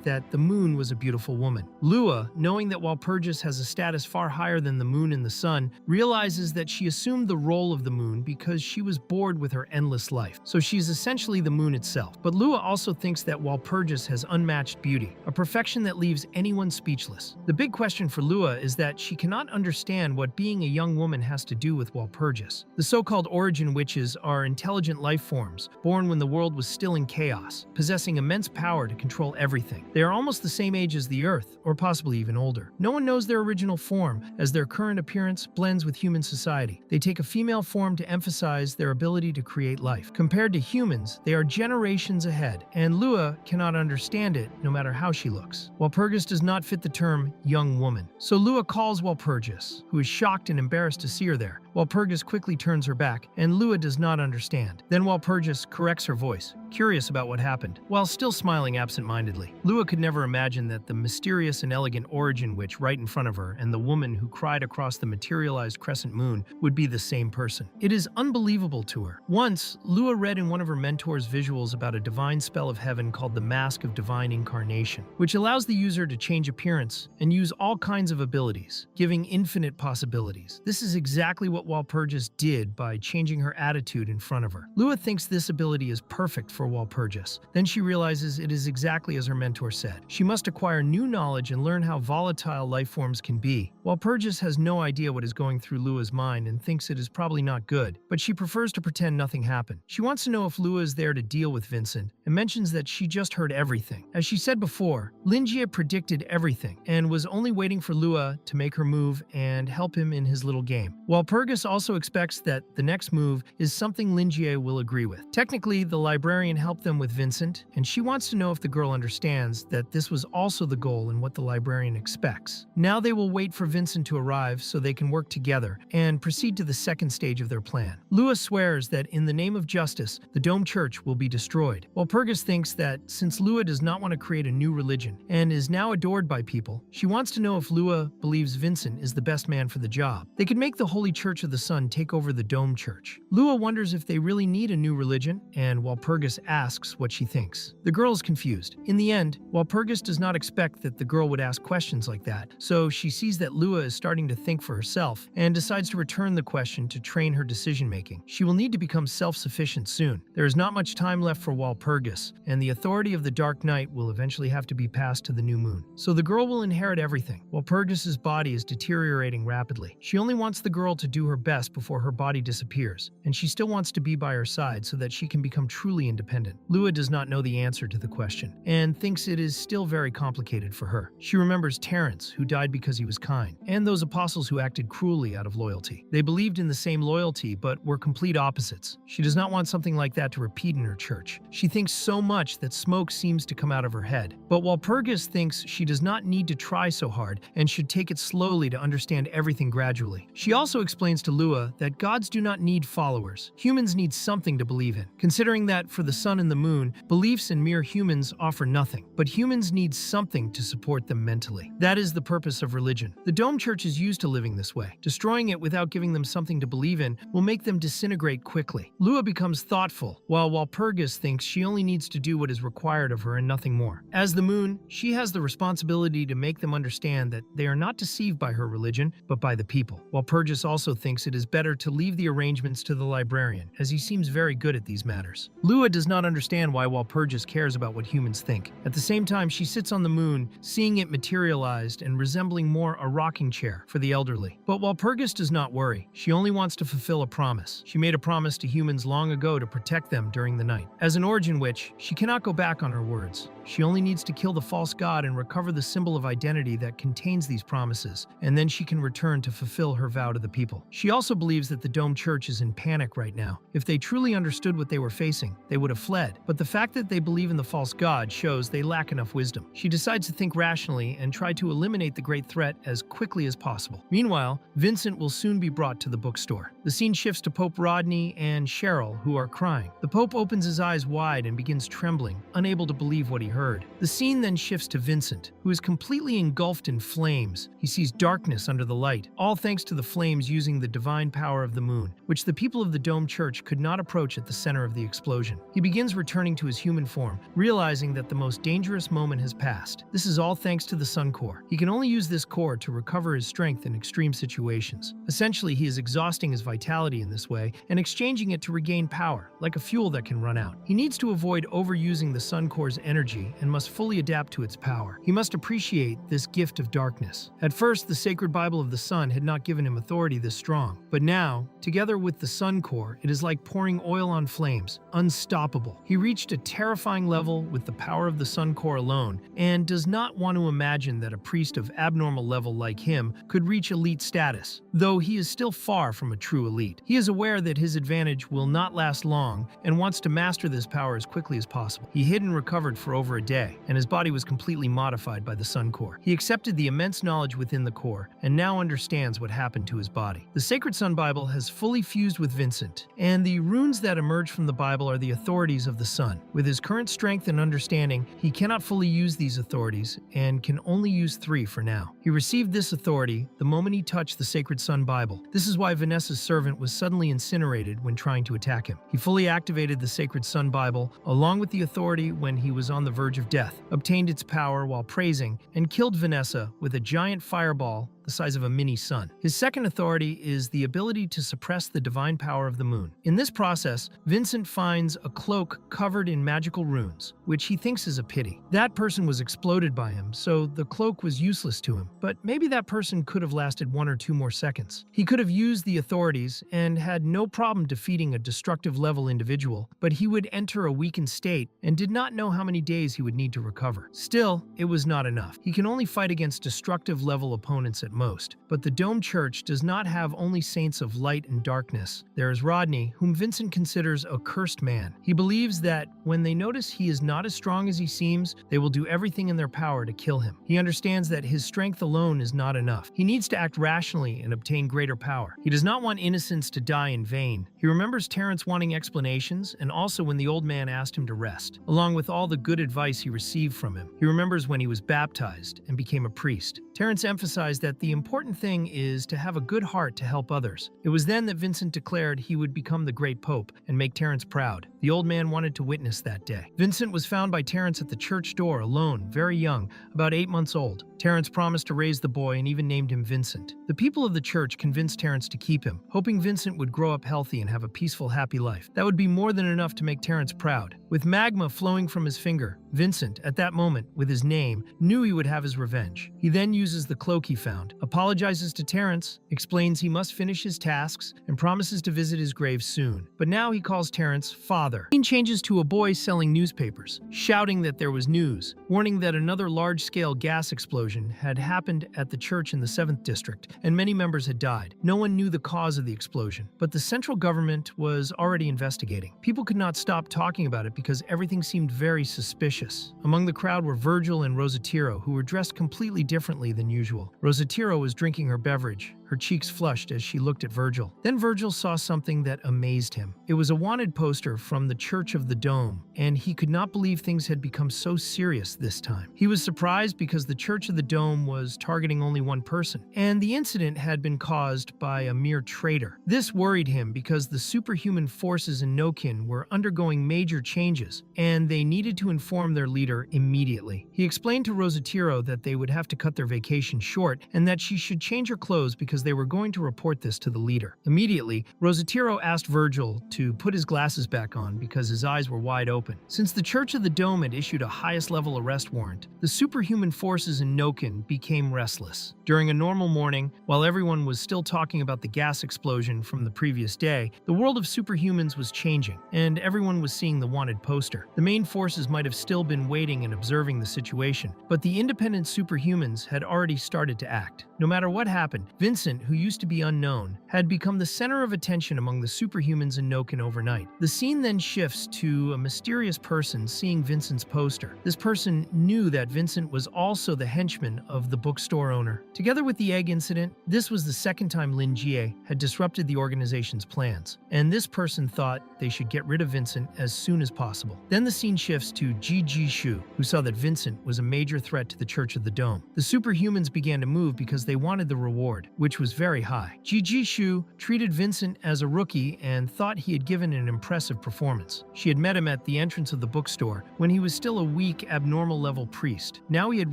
that the moon was a beautiful woman. Lua, knowing that Walpurgis has a status far higher than the moon and the sun, realizes that she assumed the role of the moon because she was bored with her endless life, so she is essentially the moon itself. But Lua also thinks that Walpurgis has unmatched beauty, a perfection that leaves anyone speechless. The big question for Lua is that she cannot understand what being a young woman has to do with Walpurgis. The so-called origin witches are intelligent life forms, born when the world was still in chaos, possessing immense power to control everything. They are almost the same age as the Earth, or possibly even older. No one knows their original form, as their current appearance blends with human society. They take a female form to emphasize their ability to create life. Compared to humans, they are generations ahead, and Lua cannot understand it no matter how she looks. Walpurgis does not fit the term young woman, so Lua calls Walpurgis, who is shocked and embarrassed to see her there. Walpurgis quickly turns her back, and Lua does not understand. Then Walpurgis corrects her voice, curious about what happened, while still smiling absent-mindedly. Lua could never imagine that the mysterious and elegant origin witch right in front of her and the woman who cried across the materialized crescent moon would be the same person. It is unbelievable to her. Once, Lua read in one of her mentor's visuals about a divine spell of heaven called the Mask of Divine Incarnation, which allows the user to change appearance and use all kinds of abilities, giving infinite possibilities. This is exactly what what Walpurgis did by changing her attitude in front of her. Lua thinks this ability is perfect for Walpurgis. Then she realizes it is exactly as her mentor said. She must acquire new knowledge and learn how volatile life forms can be. Walpurgis has no idea what is going through Lua's mind and thinks it is probably not good, but she prefers to pretend nothing happened. She wants to know if Lua is there to deal with Vincent and mentions that she just heard everything. As she said before, Lingi predicted everything and was only waiting for Lua to make her move and help him in his little game. Walpurgis also expects that the next move is something Lingi will agree with. Technically, the librarian helped them with Vincent, and she wants to know if the girl understands that this was also the goal and what the librarian expects. Now they will wait for Vincent to arrive so they can work together and proceed to the second stage of their plan. Lua swears that in the name of justice, the Dome Church will be destroyed. Walpurgis thinks that since Lua does not want to create a new religion and is now adored by people, she wants to know if Lua believes Vincent is the best man for the job. They could make the Holy Church of the Sun take over the Dome Church. Lua wonders if they really need a new religion, and Walpurgis asks what she thinks. The girl is confused. In the end, Walpurgis does not expect that the girl would ask questions like that, so she sees that Lua is starting to think for herself and decides to return the question to train her decision-making. She will need to become self-sufficient soon. There is not much time left for Walpurgis, and the authority of the Dark Knight will eventually have to be passed to the new moon. So the girl will inherit everything. Walpurgis's body is deteriorating rapidly. She only wants the girl to do her best before her body disappears, and she still wants to be by her side so that she can become truly independent. Lua does not know the answer to the question, and thinks it is still very complicated for her. She remembers Terence, who died because he was kind, and those apostles who acted cruelly out of loyalty. They believed in the same loyalty, but were complete opposites. She does not want something like that to repeat in her church. She thinks so much that smoke seems to come out of her head. But Walpurgis thinks she does not need to try so hard and should take it slowly to understand everything gradually. She also explains to Lua that gods do not need followers. Humans need something to believe in, considering that for the sun and the moon, beliefs in mere humans offer nothing. But humans need something to support them mentally. That is the purpose of religion. The Dome Church is used to living this way. Destroying it without giving them something to believe in will make them disintegrate quickly. Lua becomes thoughtful, while Walpurgis thinks she only needs to do what is required of her and nothing more. As the moon, she has the responsibility to make them understand that they are not deceived by her religion, but by the people. Walpurgis also thinks it is better to leave the arrangements to the librarian, as he seems very good at these matters. Lua does not understand why Walpurgis cares about what humans think. At the same time, she sits on the moon, seeing it materialized and resembling more a rocking chair for the elderly. But Walpurgis does not worry. She only wants to fulfill a promise. She made a promise to humans long ago to protect them during the night. As an origin witch, she cannot go back on her words. She only needs to kill the false god and recover the symbol of identity that contains these promises, and then she can return to fulfill her vow to the people. She also believes that the Dome Church is in panic right now. If they truly understood what they were facing, they would have fled. But the fact that they believe in the false god shows they lack enough wisdom. She decides to think rationally and try to eliminate the great threat as quickly as possible. Meanwhile, Vincent will soon be brought to the bookstore. The scene shifts to Pope Rodney and Cheryl, who are crying. The Pope opens his eyes wide and begins trembling, unable to believe what he heard. The scene then shifts to Vincent, who is completely engulfed in flames. He sees darkness under the light, all thanks to the flames using the divine power of the moon, which the people of the Dome Church could not approach at the center of the explosion. He begins returning to his human form, realizing that the most dangerous moment has passed. This is all thanks to the Sun Core. He can only use this core to recover his strength in extreme situations. Essentially, he is exhausting his vitality in this way and exchanging it to regain power, like a fuel that can run out. He needs to avoid overusing the Sun Core's energy and must fully adapt to its power. He must appreciate this gift of darkness. At first, the sacred Bible of the Sun had not given him authority this strong, but now, together with the Sun Core, it is like pouring oil on flames, unstoppable. He reached a terrifying level with the power of the Sun Core alone, and does not want to imagine that a priest of abnormal level like him could reach elite status, though he is still far from a true elite. He is aware that his advantage will not last long and wants to master this power as quickly as possible. He hid and recovered for over a day, and his body was completely modified by the Sun Core. He accepted the immense knowledge within the core and now understands what happened to his body. The Sacred Sun Bible has fully fused with Vincent, and the runes that emerge from the Bible are the authorities of the sun. With his current strength and understanding, he cannot fully use these authorities and can only use 3 for now. He received this authority the moment he touched the Sacred Sun Bible. This is why Vanessa's servant was suddenly incinerated when trying to attack him. He fully activated the Sacred Sun Bible along with the authority when he was on the verge of death, obtained its power while praising, and killed Vanessa with a giant fireball the size of a mini sun. His second authority is the ability to suppress the divine power of the moon. In this process, Vincent finds a cloak covered in magical runes, which he thinks is a pity. That person was exploded by him, so the cloak was useless to him, but maybe that person could have lasted 1 or 2 more seconds. He could have used the authorities and had no problem defeating a destructive level individual, but he would enter a weakened state and did not know how many days he would need to recover. Still, it was not enough. He can only fight against destructive level opponents at most, but the Dome Church does not have only saints of light and darkness. There is Rodney, whom Vincent considers a cursed man. He believes that when they notice he is not as strong as he seems, they will do everything in their power to kill him. He understands that his strength alone is not enough. He needs to act rationally and obtain greater power. He does not want innocents to die in vain. He remembers Terrence wanting explanations, and also when the old man asked him to rest, along with all the good advice he received from him. He remembers when he was baptized and became a priest. Terrence emphasized that the important thing is to have a good heart to help others. It was then that Vincent declared he would become the great pope and make Terrence proud. The old man wanted to witness that day. Vincent was found by Terrence at the church door alone, very young, about 8 months old. Terrence promised to raise the boy and even named him Vincent. The people of the church convinced Terrence to keep him, hoping Vincent would grow up healthy and have a peaceful, happy life. That would be more than enough to make Terrence proud. With magma flowing from his finger, Vincent, at that moment, with his name, knew he would have his revenge. He then uses the cloak he found, apologizes to Terrence, explains he must finish his tasks, and promises to visit his grave soon. But now he calls Terrence father. The scene changes to a boy selling newspapers, shouting that there was news, warning that another large-scale gas explosion had happened at the church in the 7th district, and many members had died. No one knew the cause of the explosion, but the central government was already investigating. People could not stop talking about it because everything seemed very suspicious. Among the crowd were Virgil and Rosatiro, who were dressed completely differently than usual. Rosatiro was drinking her beverage, her cheeks flushed as she looked at Virgil. Then Virgil saw something that amazed him. It was a wanted poster from the Church of the Dome, and he could not believe things had become so serious this time. He was surprised because the Church of the Dome was targeting only one person, and the incident had been caused by a mere traitor. This worried him because the superhuman forces in Nokin were undergoing major changes, and they needed to inform their leader immediately. He explained to Rosatiro that they would have to cut their vacation short and that she should change her clothes because they were going to report this to the leader. Immediately, Rosatiro asked Virgil to put his glasses back on because his eyes were wide open. Since the Church of the Dome had issued a highest-level arrest warrant, the superhuman forces in Nokin became restless. During a normal morning, while everyone was still talking about the gas explosion from the previous day, the world of superhumans was changing, and everyone was seeing the wanted poster. The main forces might have still been waiting and observing the situation, but the independent superhumans had already started to act. No matter what happened, Vincent, who used to be unknown, had become the center of attention among the superhumans in Nokin overnight. The scene then shifts to a mysterious person seeing Vincent's poster. This person knew that Vincent was also the henchman of the bookstore owner. Together with the egg incident, this was the second time Lingi had disrupted the organization's plans, and this person thought they should get rid of Vincent as soon as possible. Then the scene shifts to Ji Shu, who saw that Vincent was a major threat to the Church of the Dome. The superhumans began to move because they wanted the reward, which was very high. Ji Shu treated Vincent as a rookie and thought he had given an impressive performance. She had met him at the entrance of the bookstore when he was still a weak, abnormal level priest. Now he had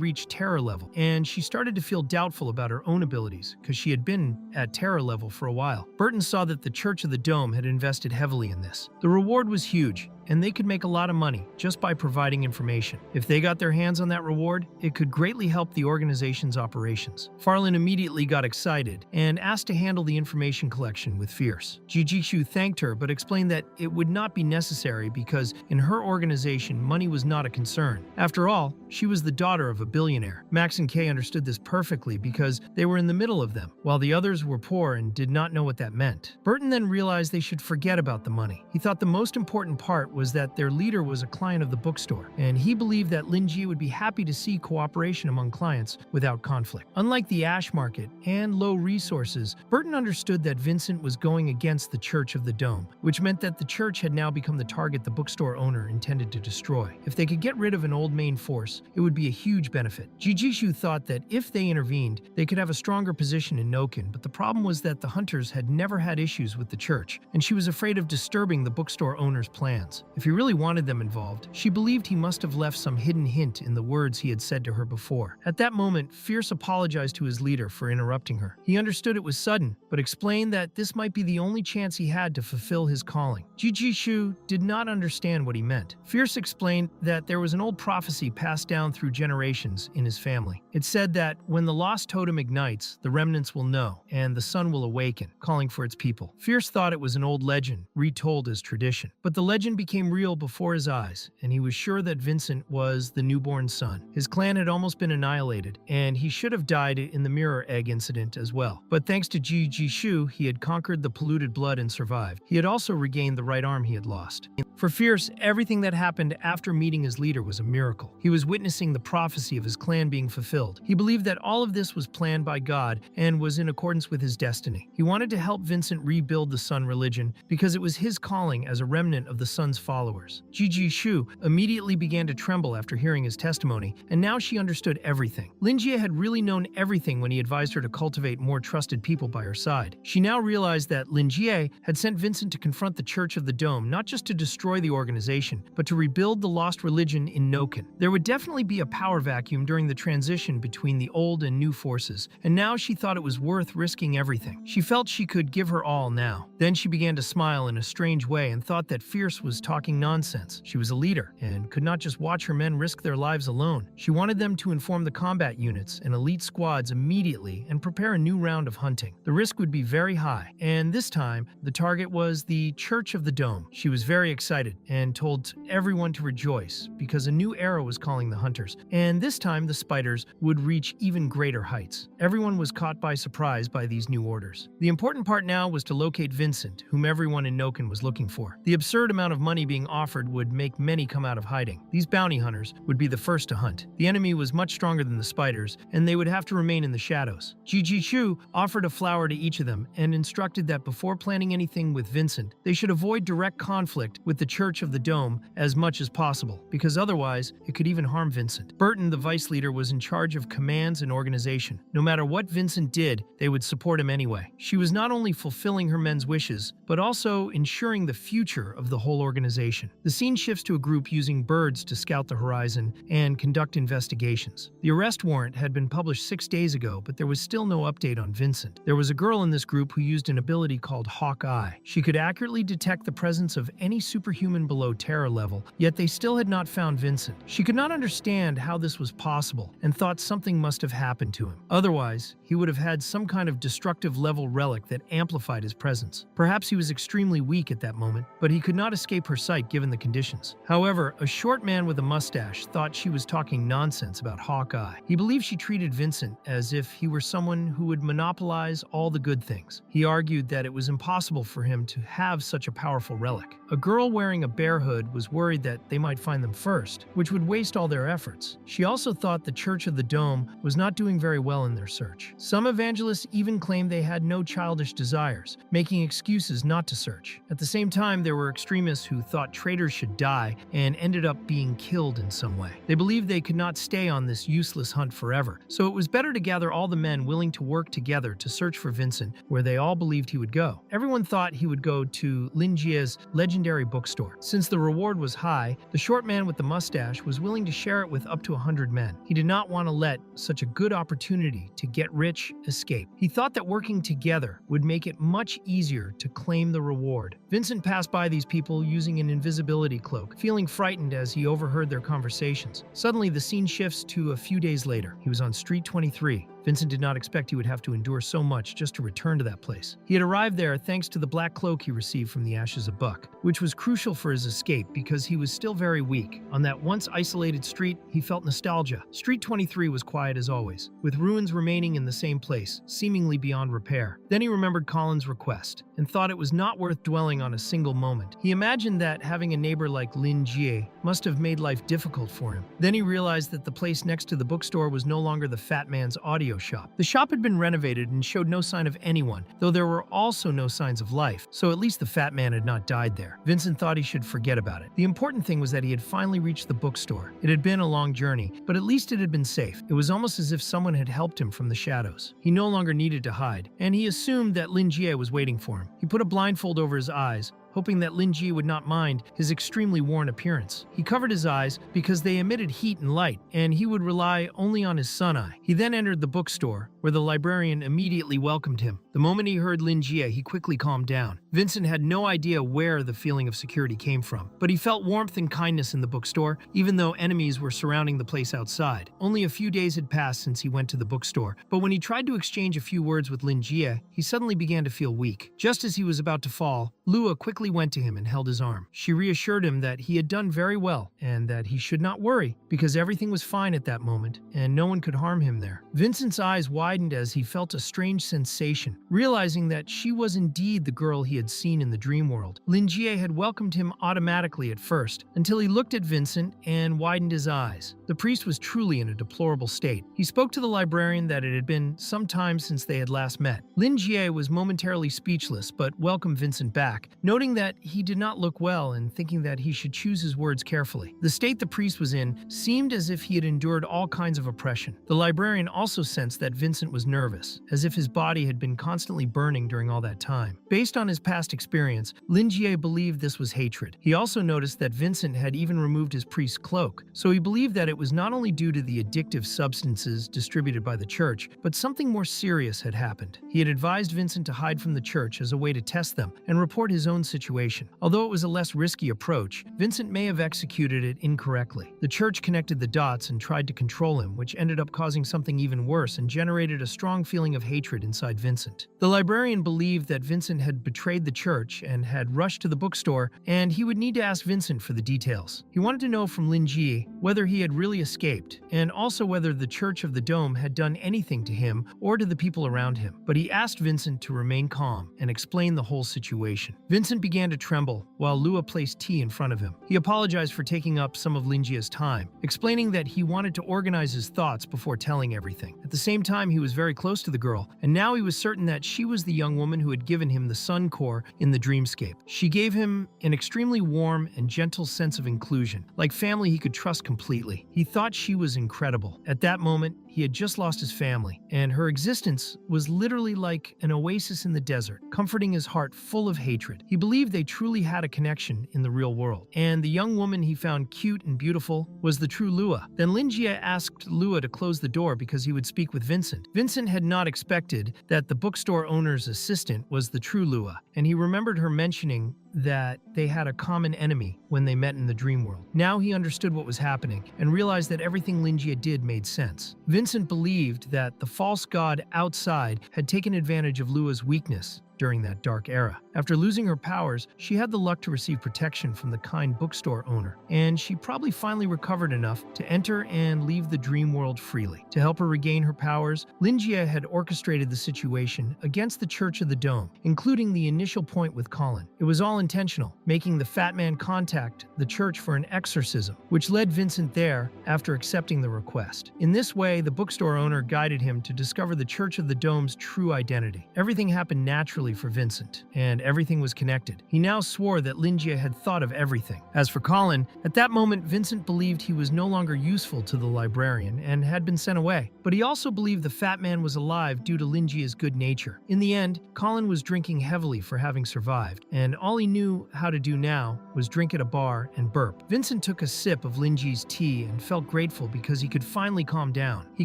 reached terror level, and she started to feel doubtful about her own abilities because she had been at terror level for a while. Burton saw that the Church of the Dome had invested heavily in this. The reward was huge, and they could make a lot of money just by providing information. If they got their hands on that reward, it could greatly help the organization's operations. Farlin immediately got excited and asked to handle the information collection with Fierce. Jijishu thanked her but explained that it would not be necessary because in her organization, money was not a concern. After all, she was the daughter of a billionaire. Max and Kay understood this perfectly because they were in the middle of them, while the others were poor and did not know what that meant. Burton then realized they should forget about the money. He thought the most important part was that their leader was a client of the bookstore, and he believed that Lingi would be happy to see cooperation among clients without conflict. Unlike the ash market and low resources, Burton understood that Vincent was going against the Church of the Dome, which meant that the church had now become the target the bookstore owner intended to destroy. If they could get rid of an old main force, it would be a huge benefit. Jijishu thought that if they intervened, they could have a stronger position in Nokin, but the problem was that the hunters had never had issues with the church, and she was afraid of disturbing the bookstore owner's plans. If he really wanted them involved, she believed he must have left some hidden hint in the words he had said to her before. At that moment, Fierce apologized to his leader for interrupting her. He understood it was sudden, but explained that this might be the only chance he had to fulfill his calling. Shu did not understand what he meant. Fierce explained that there was an old prophecy passed down through generations in his family. It said that when the lost totem ignites, the remnants will know, and the sun will awaken, calling for its people. Fierce thought it was an old legend, retold as tradition. But the legend became real before his eyes, and he was sure that Vincent was the newborn son. His clan had almost been annihilated, and he should have died in the Mirror Egg incident as well. But thanks to Shu, he had conquered the polluted blood and survived. He had also regained the right arm he had lost. For Fierce, everything that happened after meeting his leader was a miracle. He was witnessing the prophecy of his clan being fulfilled. He believed that all of this was planned by God and was in accordance with his destiny. He wanted to help Vincent rebuild the Sun religion because it was his calling as a remnant of the Sun's followers. Shu immediately began to tremble after hearing his testimony, and now she understood everything. Lingi had really known everything when he advised her to cultivate more trusted people by her side. She now realized that Lingi had sent Vincent to confront the Church of the Dome, not just to destroy the organization, but to rebuild the lost religion in Noken. There would definitely be a power vacuum during the transition between the old and new forces, and now she thought it was worth risking everything. She felt she could give her all now. Then she began to smile in a strange way and thought that Fierce was talking nonsense. She was a leader and could not just watch her men risk their lives alone. She wanted them to inform the combat units and elite squads immediately and prepare a new round of hunting. The risk would be very high, and this time, the target was the Church of the Dome. She was very excited and told everyone to rejoice because a new era was calling the hunters, and this time the spiders would reach even greater heights. Everyone was caught by surprise by these new orders. The important part now was to locate Vincent, whom everyone in Noken was looking for. The absurd amount of money being offered would make many come out of hiding. These bounty hunters would be the first to hunt. The enemy was much stronger than the spiders, and they would have to remain in the shadows. Shu offered a flower to each of them and instructed that before planning anything with Vincent, they should avoid direct conflict with the Church of the Dome as much as possible, because otherwise it could even harm Vincent. Burton, the vice leader, was in charge of commands and organization. No matter what Vincent did, they would support him anyway. She was not only fulfilling her men's wishes, but also ensuring the future of the whole organization. The scene shifts to a group using birds to scout the horizon and conduct investigations. The arrest warrant had been published 6 days ago, but there was still no update on Vincent. There was a girl in this group who used an ability called Hawk Eye. She could accurately detect the presence of any superhuman below terror level, yet they still had not found Vincent. She could not understand how this was possible and thought something must have happened to him. Otherwise, he would have had some kind of destructive level relic that amplified his presence. Perhaps he was extremely weak at that moment, but he could not escape her sight given the conditions. However, a short man with a mustache thought she was talking nonsense about Hawkeye. He believed she treated Vincent as if he were someone who would monopolize all the good things. He argued that it was impossible for him to have such a powerful relic. A girl wearing a bear hood was worried that they might find them first, which would waste all their efforts. She also thought the Church of the Dome was not doing very well in their search. Some evangelists even claimed they had no childish desires, making excuses not to search. At the same time, there were extremists who thought traitors should die and ended up being killed in some way. They believed they could not stay on this useless hunt forever, so it was better to gather all the men willing to work together to search for Vincent where they all believed he would go. Everyone thought he would go to Lingi's legendary bookstore. Since the reward was high, the short man with the mustache was willing to share it with up to 100 men. He did not want to let such a good opportunity to get rich escape. He thought that working together would make it much easier to claim the reward. Vincent passed by these people using an invisibility cloak, feeling frightened as he overheard their conversations. Suddenly, the scene shifts to a few days later. He was on Street 23. Vincent did not expect he would have to endure so much just to return to that place. He had arrived there thanks to the black cloak he received from the Ashes of Buck, which was crucial for his escape because he was still very weak. On that once isolated street, he felt nostalgia. Street 23 was quiet as always, with ruins remaining in the same place, seemingly beyond repair. Then he remembered Colin's request and thought it was not worth dwelling on a single moment. He imagined that having a neighbor like Lingi must have made life difficult for him. Then he realized that the place next to the bookstore was no longer the fat man's audio shop. The shop had been renovated and showed no sign of anyone, though there were also no signs of life, so at least the fat man had not died there. Vincent thought he should forget about it. The important thing was that he had finally reached the bookstore. It had been a long journey, but at least it had been safe. It was almost as if someone had helped him from the shadows. He no longer needed to hide, and he assumed that Lingi was waiting for him. He put a blindfold over his eyes, hoping that Lingi would not mind his extremely worn appearance. He covered his eyes because they emitted heat and light, and he would rely only on his sun eye. He then entered the bookstore, where the librarian immediately welcomed him. The moment he heard Lingi, he quickly calmed down. Vincent had no idea where the feeling of security came from, but he felt warmth and kindness in the bookstore, even though enemies were surrounding the place outside. Only a few days had passed since he went to the bookstore, but when he tried to exchange a few words with Lingi, he suddenly began to feel weak. Just as he was about to fall, Lua quickly went to him and held his arm. She reassured him that he had done very well and that he should not worry because everything was fine at that moment and no one could harm him there. Vincent's eyes widened as he felt a strange sensation, realizing that she was indeed the girl he had seen in the dream world. Lingi had welcomed him automatically at first, until he looked at Vincent and widened his eyes. The priest was truly in a deplorable state. He spoke to the librarian that it had been some time since they had last met. Lingi was momentarily speechless, but welcomed Vincent back, noting that he did not look well and thinking that he should choose his words carefully. The state the priest was in seemed as if he had endured all kinds of oppression. The librarian also sensed that Vincent was nervous, as if his body had been constantly burning during all that time. Based on his past experience, Lingi believed this was hatred. He also noticed that Vincent had even removed his priest's cloak, so he believed that it was not only due to the addictive substances distributed by the church, but something more serious had happened. He had advised Vincent to hide from the church as a way to test them and report his own situation. Although it was a less risky approach, Vincent may have executed it incorrectly. The church connected the dots and tried to control him, which ended up causing something even worse and generated a strong feeling of hatred inside Vincent. The librarian believed that Vincent had betrayed the church and had rushed to the bookstore, and he would need to ask Vincent for the details. He wanted to know from Lingi whether he had really escaped, and also whether the Church of the Dome had done anything to him or to the people around him. But he asked Vincent to remain calm and explain the whole situation. Vincent began to tremble while Lua placed tea in front of him. He apologized for taking up some of Lingi's time, explaining that he wanted to organize his thoughts before telling everything. At the same time, he was very close to the girl, and now he was certain that she was the young woman who had given him the sun core in the dreamscape. She gave him an extremely warm and gentle sense of inclusion, like family he could trust completely. He thought she was incredible. At that moment, he had just lost his family, and her existence was literally like an oasis in the desert, comforting his heart full of hatred. He believed they truly had a connection in the real world, and the young woman he found cute and beautiful was the true Lua. Then Lingi asked Lua to close the door because he would speak with Vincent. Vincent had not expected that the bookstore owner's assistant was the true Lua, and he remembered her mentioning that they had a common enemy when they met in the dream world. Now he understood what was happening and realized that everything Lingi did made sense. Vincent believed that the false god outside had taken advantage of Lua's weakness during that dark era. After losing her powers, she had the luck to receive protection from the kind bookstore owner, and she probably finally recovered enough to enter and leave the dream world freely. To help her regain her powers, Lingi had orchestrated the situation against the Church of the Dome, including the initial point with Colin. It was all intentional, making the fat man contact the church for an exorcism, which led Vincent there after accepting the request. In this way, the bookstore owner guided him to discover the Church of the Dome's true identity. Everything happened naturally for Vincent, and everything was connected. He now swore that Lingi had thought of everything. As for Colin, at that moment Vincent believed he was no longer useful to the librarian and had been sent away. But he also believed the fat man was alive due to Lingi's good nature. In the end, Colin was drinking heavily for having survived, and all he knew how to do now was drink at a bar and burp. Vincent took a sip of Lingi's tea and felt grateful because he could finally calm down. He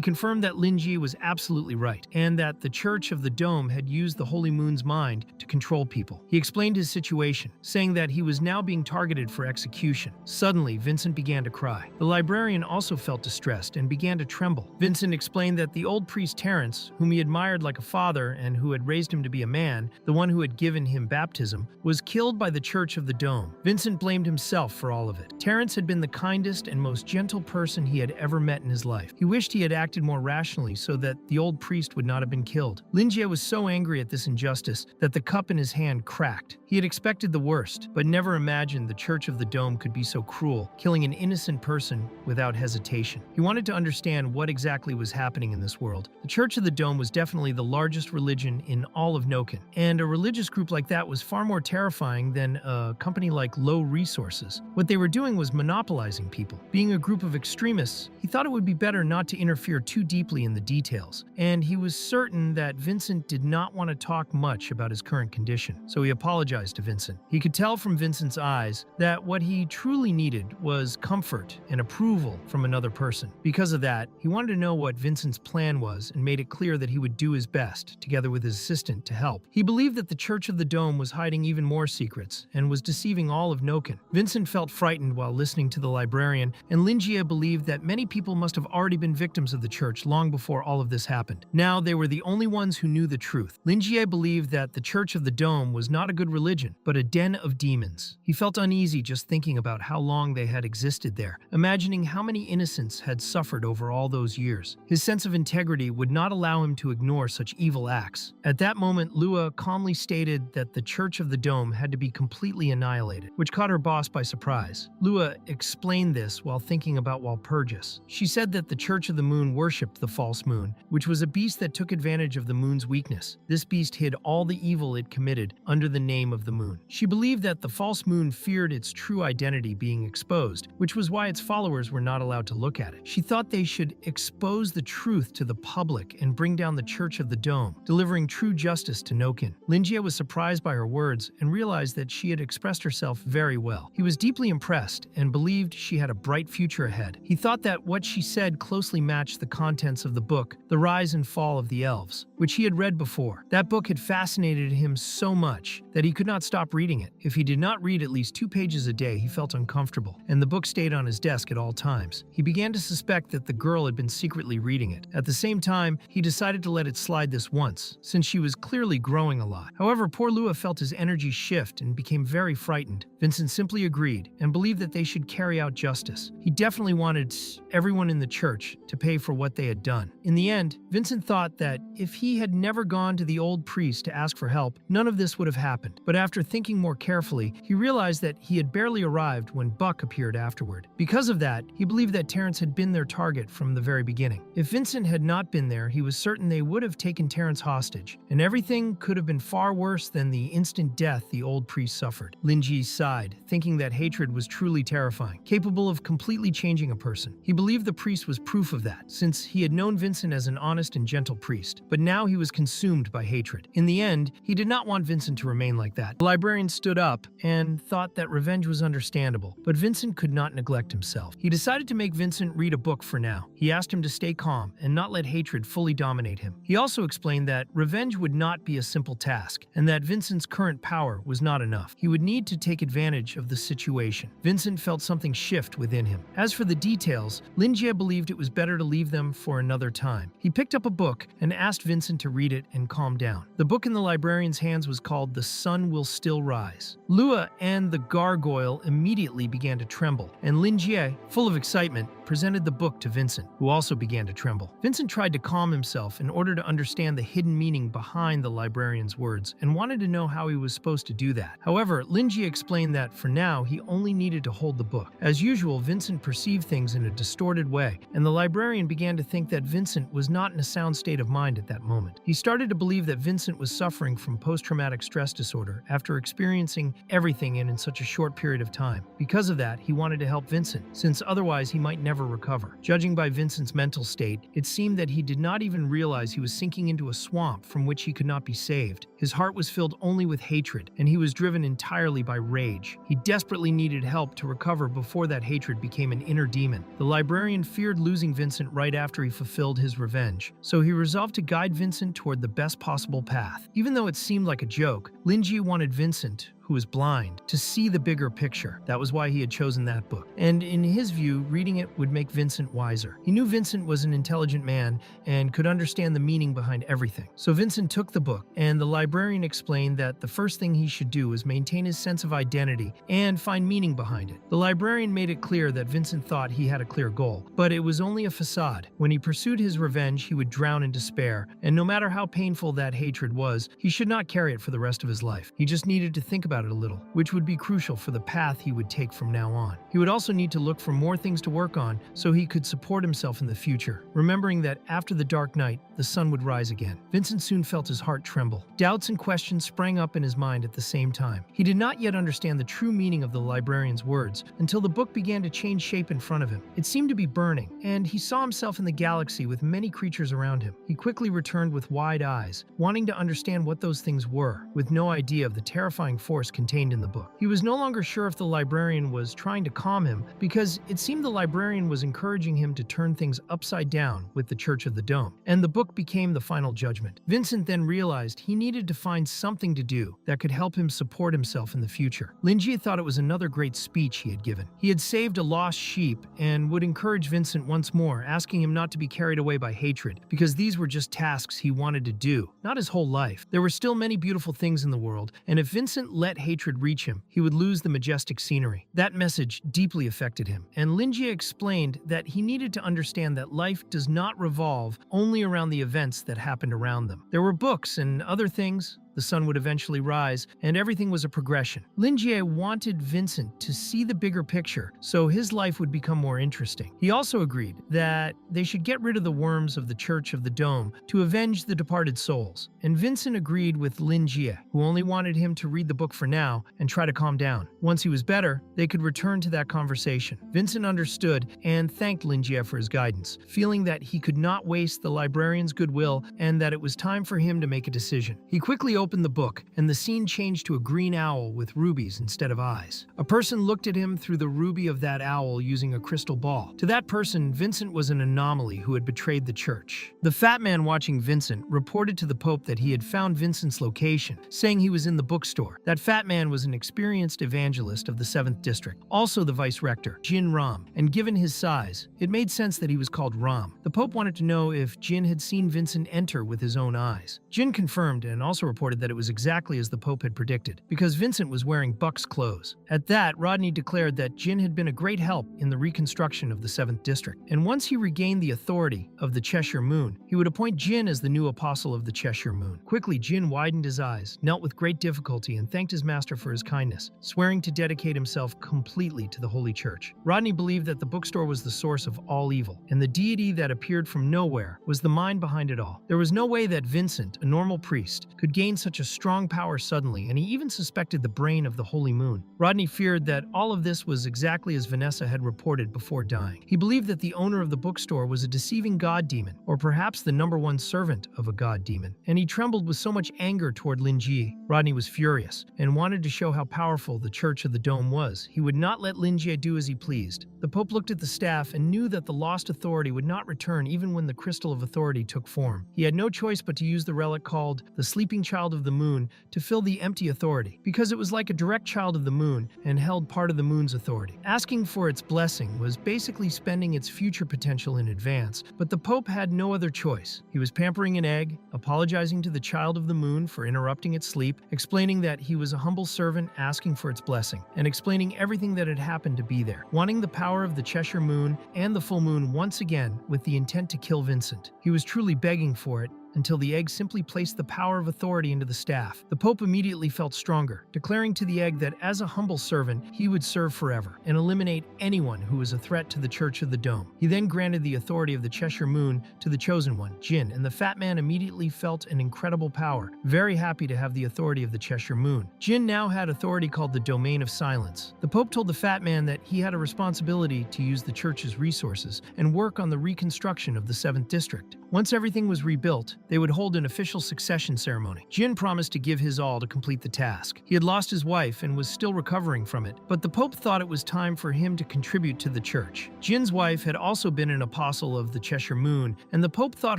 confirmed that Lingi was absolutely right, and that the Church of the Dome had used the Holy Moon's mind to control people. He explained his situation, saying that he was now being targeted for execution. Suddenly, Vincent began to cry. The librarian also felt distressed and began to tremble. Vincent explained that the old priest Terence, whom he admired like a father and who had raised him to be a man, the one who had given him baptism, was killed by the Church of the Dome. Vincent blamed himself for all of it. Terence had been the kindest and most gentle person he had ever met in his life. He wished he had acted more rationally so that the old priest would not have been killed. Lingi was so angry at this injustice that the cup in his hand cracked. He had expected the worst, but never imagined the Church of the Dome could be so cruel, killing an innocent person without hesitation. He wanted to understand what exactly was happening in this world. The Church of the Dome was definitely the largest religion in all of Noken, and a religious group like that was far more terrifying terrifying than a company like Low Resources. What they were doing was monopolizing people. Being a group of extremists, he thought it would be better not to interfere too deeply in the details, and he was certain that Vincent did not want to talk much about his current condition, so he apologized to Vincent. He could tell from Vincent's eyes that what he truly needed was comfort and approval from another person. Because of that, he wanted to know what Vincent's plan was and made it clear that he would do his best, together with his assistant, to help. He believed that the Church of the Dome was hiding even more secrets and was deceiving all of Noken. Vincent felt frightened while listening to the librarian, and Lingi believed that many people must have already been victims of the church long before all of this happened. Now they were the only ones who knew the truth. Lingi believed that the Church of the Dome was not a good religion, but a den of demons. He felt uneasy just thinking about how long they had existed there, imagining how many innocents had suffered over all those years. His sense of integrity would not allow him to ignore such evil acts. At that moment, Lua calmly stated that the Church of the Dome had to be completely annihilated, which caught her boss by surprise. Lua explained this while thinking about Walpurgis. She said that the Church of the Moon worshipped the false moon, which was a beast that took advantage of the moon's weakness. This beast hid all the evil it committed under the name of the moon. She believed that the false moon feared its true identity being exposed, which was why its followers were not allowed to look at it. She thought they should expose the truth to the public and bring down the Church of the Dome, delivering true justice to Noken. Lingi was surprised by her words and realized that she had expressed herself very well. He was deeply impressed and believed she had a bright future ahead. He thought that what she said closely matched the contents of the book, The Rise and Fall of the Elves, which he had read before. That book had fascinated him so much that he could not stop reading it. If he did not read at least 2 pages a day, he felt uncomfortable, and the book stayed on his desk at all times. He began to suspect that the girl had been secretly reading it. At the same time, he decided to let it slide this once, since she was clearly growing a lot. However, poor Lua felt his energy shift and became very frightened. Vincent simply agreed and believed that they should carry out justice. He definitely wanted everyone in the church to pay for what they had done. In the end, Vincent thought that if he had never gone to the old priest to ask for help, none of this would have happened. But after thinking more carefully, he realized that he had barely arrived when Buck appeared afterward. Because of that, he believed that Terrence had been their target from the very beginning. If Vincent had not been there, he was certain they would have taken Terrence hostage, and everything could have been far worse than the instant death the old priest suffered. Lingi sighed, thinking that hatred was truly terrifying, capable of completely changing a person. He believed the priest was proof of that, since he had known Vincent as an honest and gentle priest, but now he was consumed by hatred. In the end, he did not want Vincent to remain like that. The librarian stood up and thought that revenge was understandable, but Vincent could not neglect himself. He decided to make Vincent read a book for now. He asked him to stay calm and not let hatred fully dominate him. He also explained that revenge would not be a simple task, and that Vincent's current power was not enough. He would need to take advantage of the situation. Vincent felt something shift within him. As for the details, Lingi believed it was better to leave them for another time. He picked up a book and asked Vincent to read it and calm down. The book in the librarian's hands was called The Sun Will Still Rise. Lua and the gargoyle immediately began to tremble, and Lingi, full of excitement, presented the book to Vincent, who also began to tremble. Vincent tried to calm himself in order to understand the hidden meaning behind the librarian's words and wanted to know how he was supposed to do that. However, Lingi explained that for now he only needed to hold the book. As usual, Vincent perceived things in a distorted way, and the librarian began to think that Vincent was not in a sound state of mind at that moment. He started to believe that Vincent was suffering from post-traumatic stress disorder after experiencing everything in such a short period of time. Because of that, he wanted to help Vincent, since otherwise he might never recover. Judging by Vincent's mental state, it seemed that he did not even realize he was sinking into a swamp from which he could not be saved. His heart was filled only with hatred, and he was driven entirely by rage. He desperately needed help to recover before that hatred became an inner demon. The librarian feared losing Vincent right after he fulfilled his revenge, so he resolved to guide Vincent toward the best possible path. Even though it seemed like a joke, Lingi wanted Vincent, who was blind, to see the bigger picture. That was why he had chosen that book. And in his view, reading it would make Vincent wiser. He knew Vincent was an intelligent man and could understand the meaning behind everything. So Vincent took the book, and the librarian explained that the first thing he should do was maintain his sense of identity and find meaning behind it. The librarian made it clear that Vincent thought he had a clear goal, but it was only a facade. When he pursued his revenge, he would drown in despair, and no matter how painful that hatred was, he should not carry it for the rest of his life. He just needed to think about about it a little, which would be crucial for the path he would take from now on. He would also need to look for more things to work on so he could support himself in the future, remembering that after the dark night, the sun would rise again. Vincent soon felt his heart tremble. Doubts and questions sprang up in his mind at the same time. He did not yet understand the true meaning of the librarian's words until the book began to change shape in front of him. It seemed to be burning, and he saw himself in the galaxy with many creatures around him. He quickly returned with wide eyes, wanting to understand what those things were, with no idea of the terrifying force contained in the book. He was no longer sure if the librarian was trying to calm him, because it seemed the librarian was encouraging him to turn things upside down with the Church of the Dome, and the book became the final judgment. Vincent then realized he needed to find something to do that could help him support himself in the future. Lingi thought it was another great speech he had given. He had saved a lost sheep and would encourage Vincent once more, asking him not to be carried away by hatred, because these were just tasks he wanted to do, not his whole life. There were still many beautiful things in the world, and if Vincent let hatred reach him, he would lose the majestic scenery. That message deeply affected him, and Lingi explained that he needed to understand that life does not revolve only around the events that happened around them. There were books and other things. The sun would eventually rise, and everything was a progression. Lingi wanted Vincent to see the bigger picture, so his life would become more interesting. He also agreed that they should get rid of the worms of the Church of the Dome to avenge the departed souls, and Vincent agreed with Lingi, who only wanted him to read the book for now and try to calm down. Once he was better, they could return to that conversation. Vincent understood and thanked Lingi for his guidance, feeling that he could not waste the librarian's goodwill and that it was time for him to make a decision. He quickly opened the book, and the scene changed to a green owl with rubies instead of eyes. A person looked at him through the ruby of that owl using a crystal ball. To that person, Vincent was an anomaly who had betrayed the church. The fat man watching Vincent reported to the Pope that he had found Vincent's location, saying he was in the bookstore. That fat man was an experienced evangelist of the 7th District, also the vice-rector, Jin Ram, and given his size, it made sense that he was called Ram. The Pope wanted to know if Jin had seen Vincent enter with his own eyes. Jin confirmed and also reported that it was exactly as the Pope had predicted, because Vincent was wearing Buck's clothes. At that, Rodney declared that Jin had been a great help in the reconstruction of the 7th District, and once he regained the authority of the Cheshire Moon, he would appoint Jin as the new apostle of the Cheshire Moon. Quickly, Jin widened his eyes, knelt with great difficulty, and thanked his master for his kindness, swearing to dedicate himself completely to the Holy Church. Rodney believed that the bookstore was the source of all evil, and the deity that appeared from nowhere was the mind behind it all. There was no way that Vincent, a normal priest, could gain such a strong power suddenly, and he even suspected the brain of the Holy Moon. Rodney feared that all of this was exactly as Vanessa had reported before dying. He believed that the owner of the bookstore was a deceiving god demon, or perhaps the #1 servant of a god demon, and he trembled with so much anger toward Lingi. Rodney was furious, and wanted to show how powerful the Church of the Dome was. He would not let Lingi do as he pleased. The Pope looked at the staff and knew that the lost authority would not return even when the Crystal of Authority took form. He had no choice but to use the relic called the Sleeping Child of the Moon to fill the empty authority, because it was like a direct child of the moon and held part of the moon's authority. Asking for its blessing was basically spending its future potential in advance, but the Pope had no other choice. He was pampering an egg, apologizing to the child of the moon for interrupting its sleep, explaining that he was a humble servant asking for its blessing, and explaining everything that had happened to be there, wanting the power of the Cheshire Moon and the full moon once again with the intent to kill Vincent. He was truly begging for it, until the egg simply placed the power of authority into the staff. The Pope immediately felt stronger, declaring to the egg that as a humble servant, he would serve forever and eliminate anyone who was a threat to the Church of the Dome. He then granted the authority of the Cheshire Moon to the Chosen One, Jin, and the fat man immediately felt an incredible power, very happy to have the authority of the Cheshire Moon. Jin now had authority called the Domain of Silence. The Pope told the fat man that he had a responsibility to use the Church's resources and work on the reconstruction of the 7th District. Once everything was rebuilt, they would hold an official succession ceremony. Jin promised to give his all to complete the task. He had lost his wife and was still recovering from it, but the Pope thought it was time for him to contribute to the church. Jin's wife had also been an apostle of the Cheshire Moon, and the Pope thought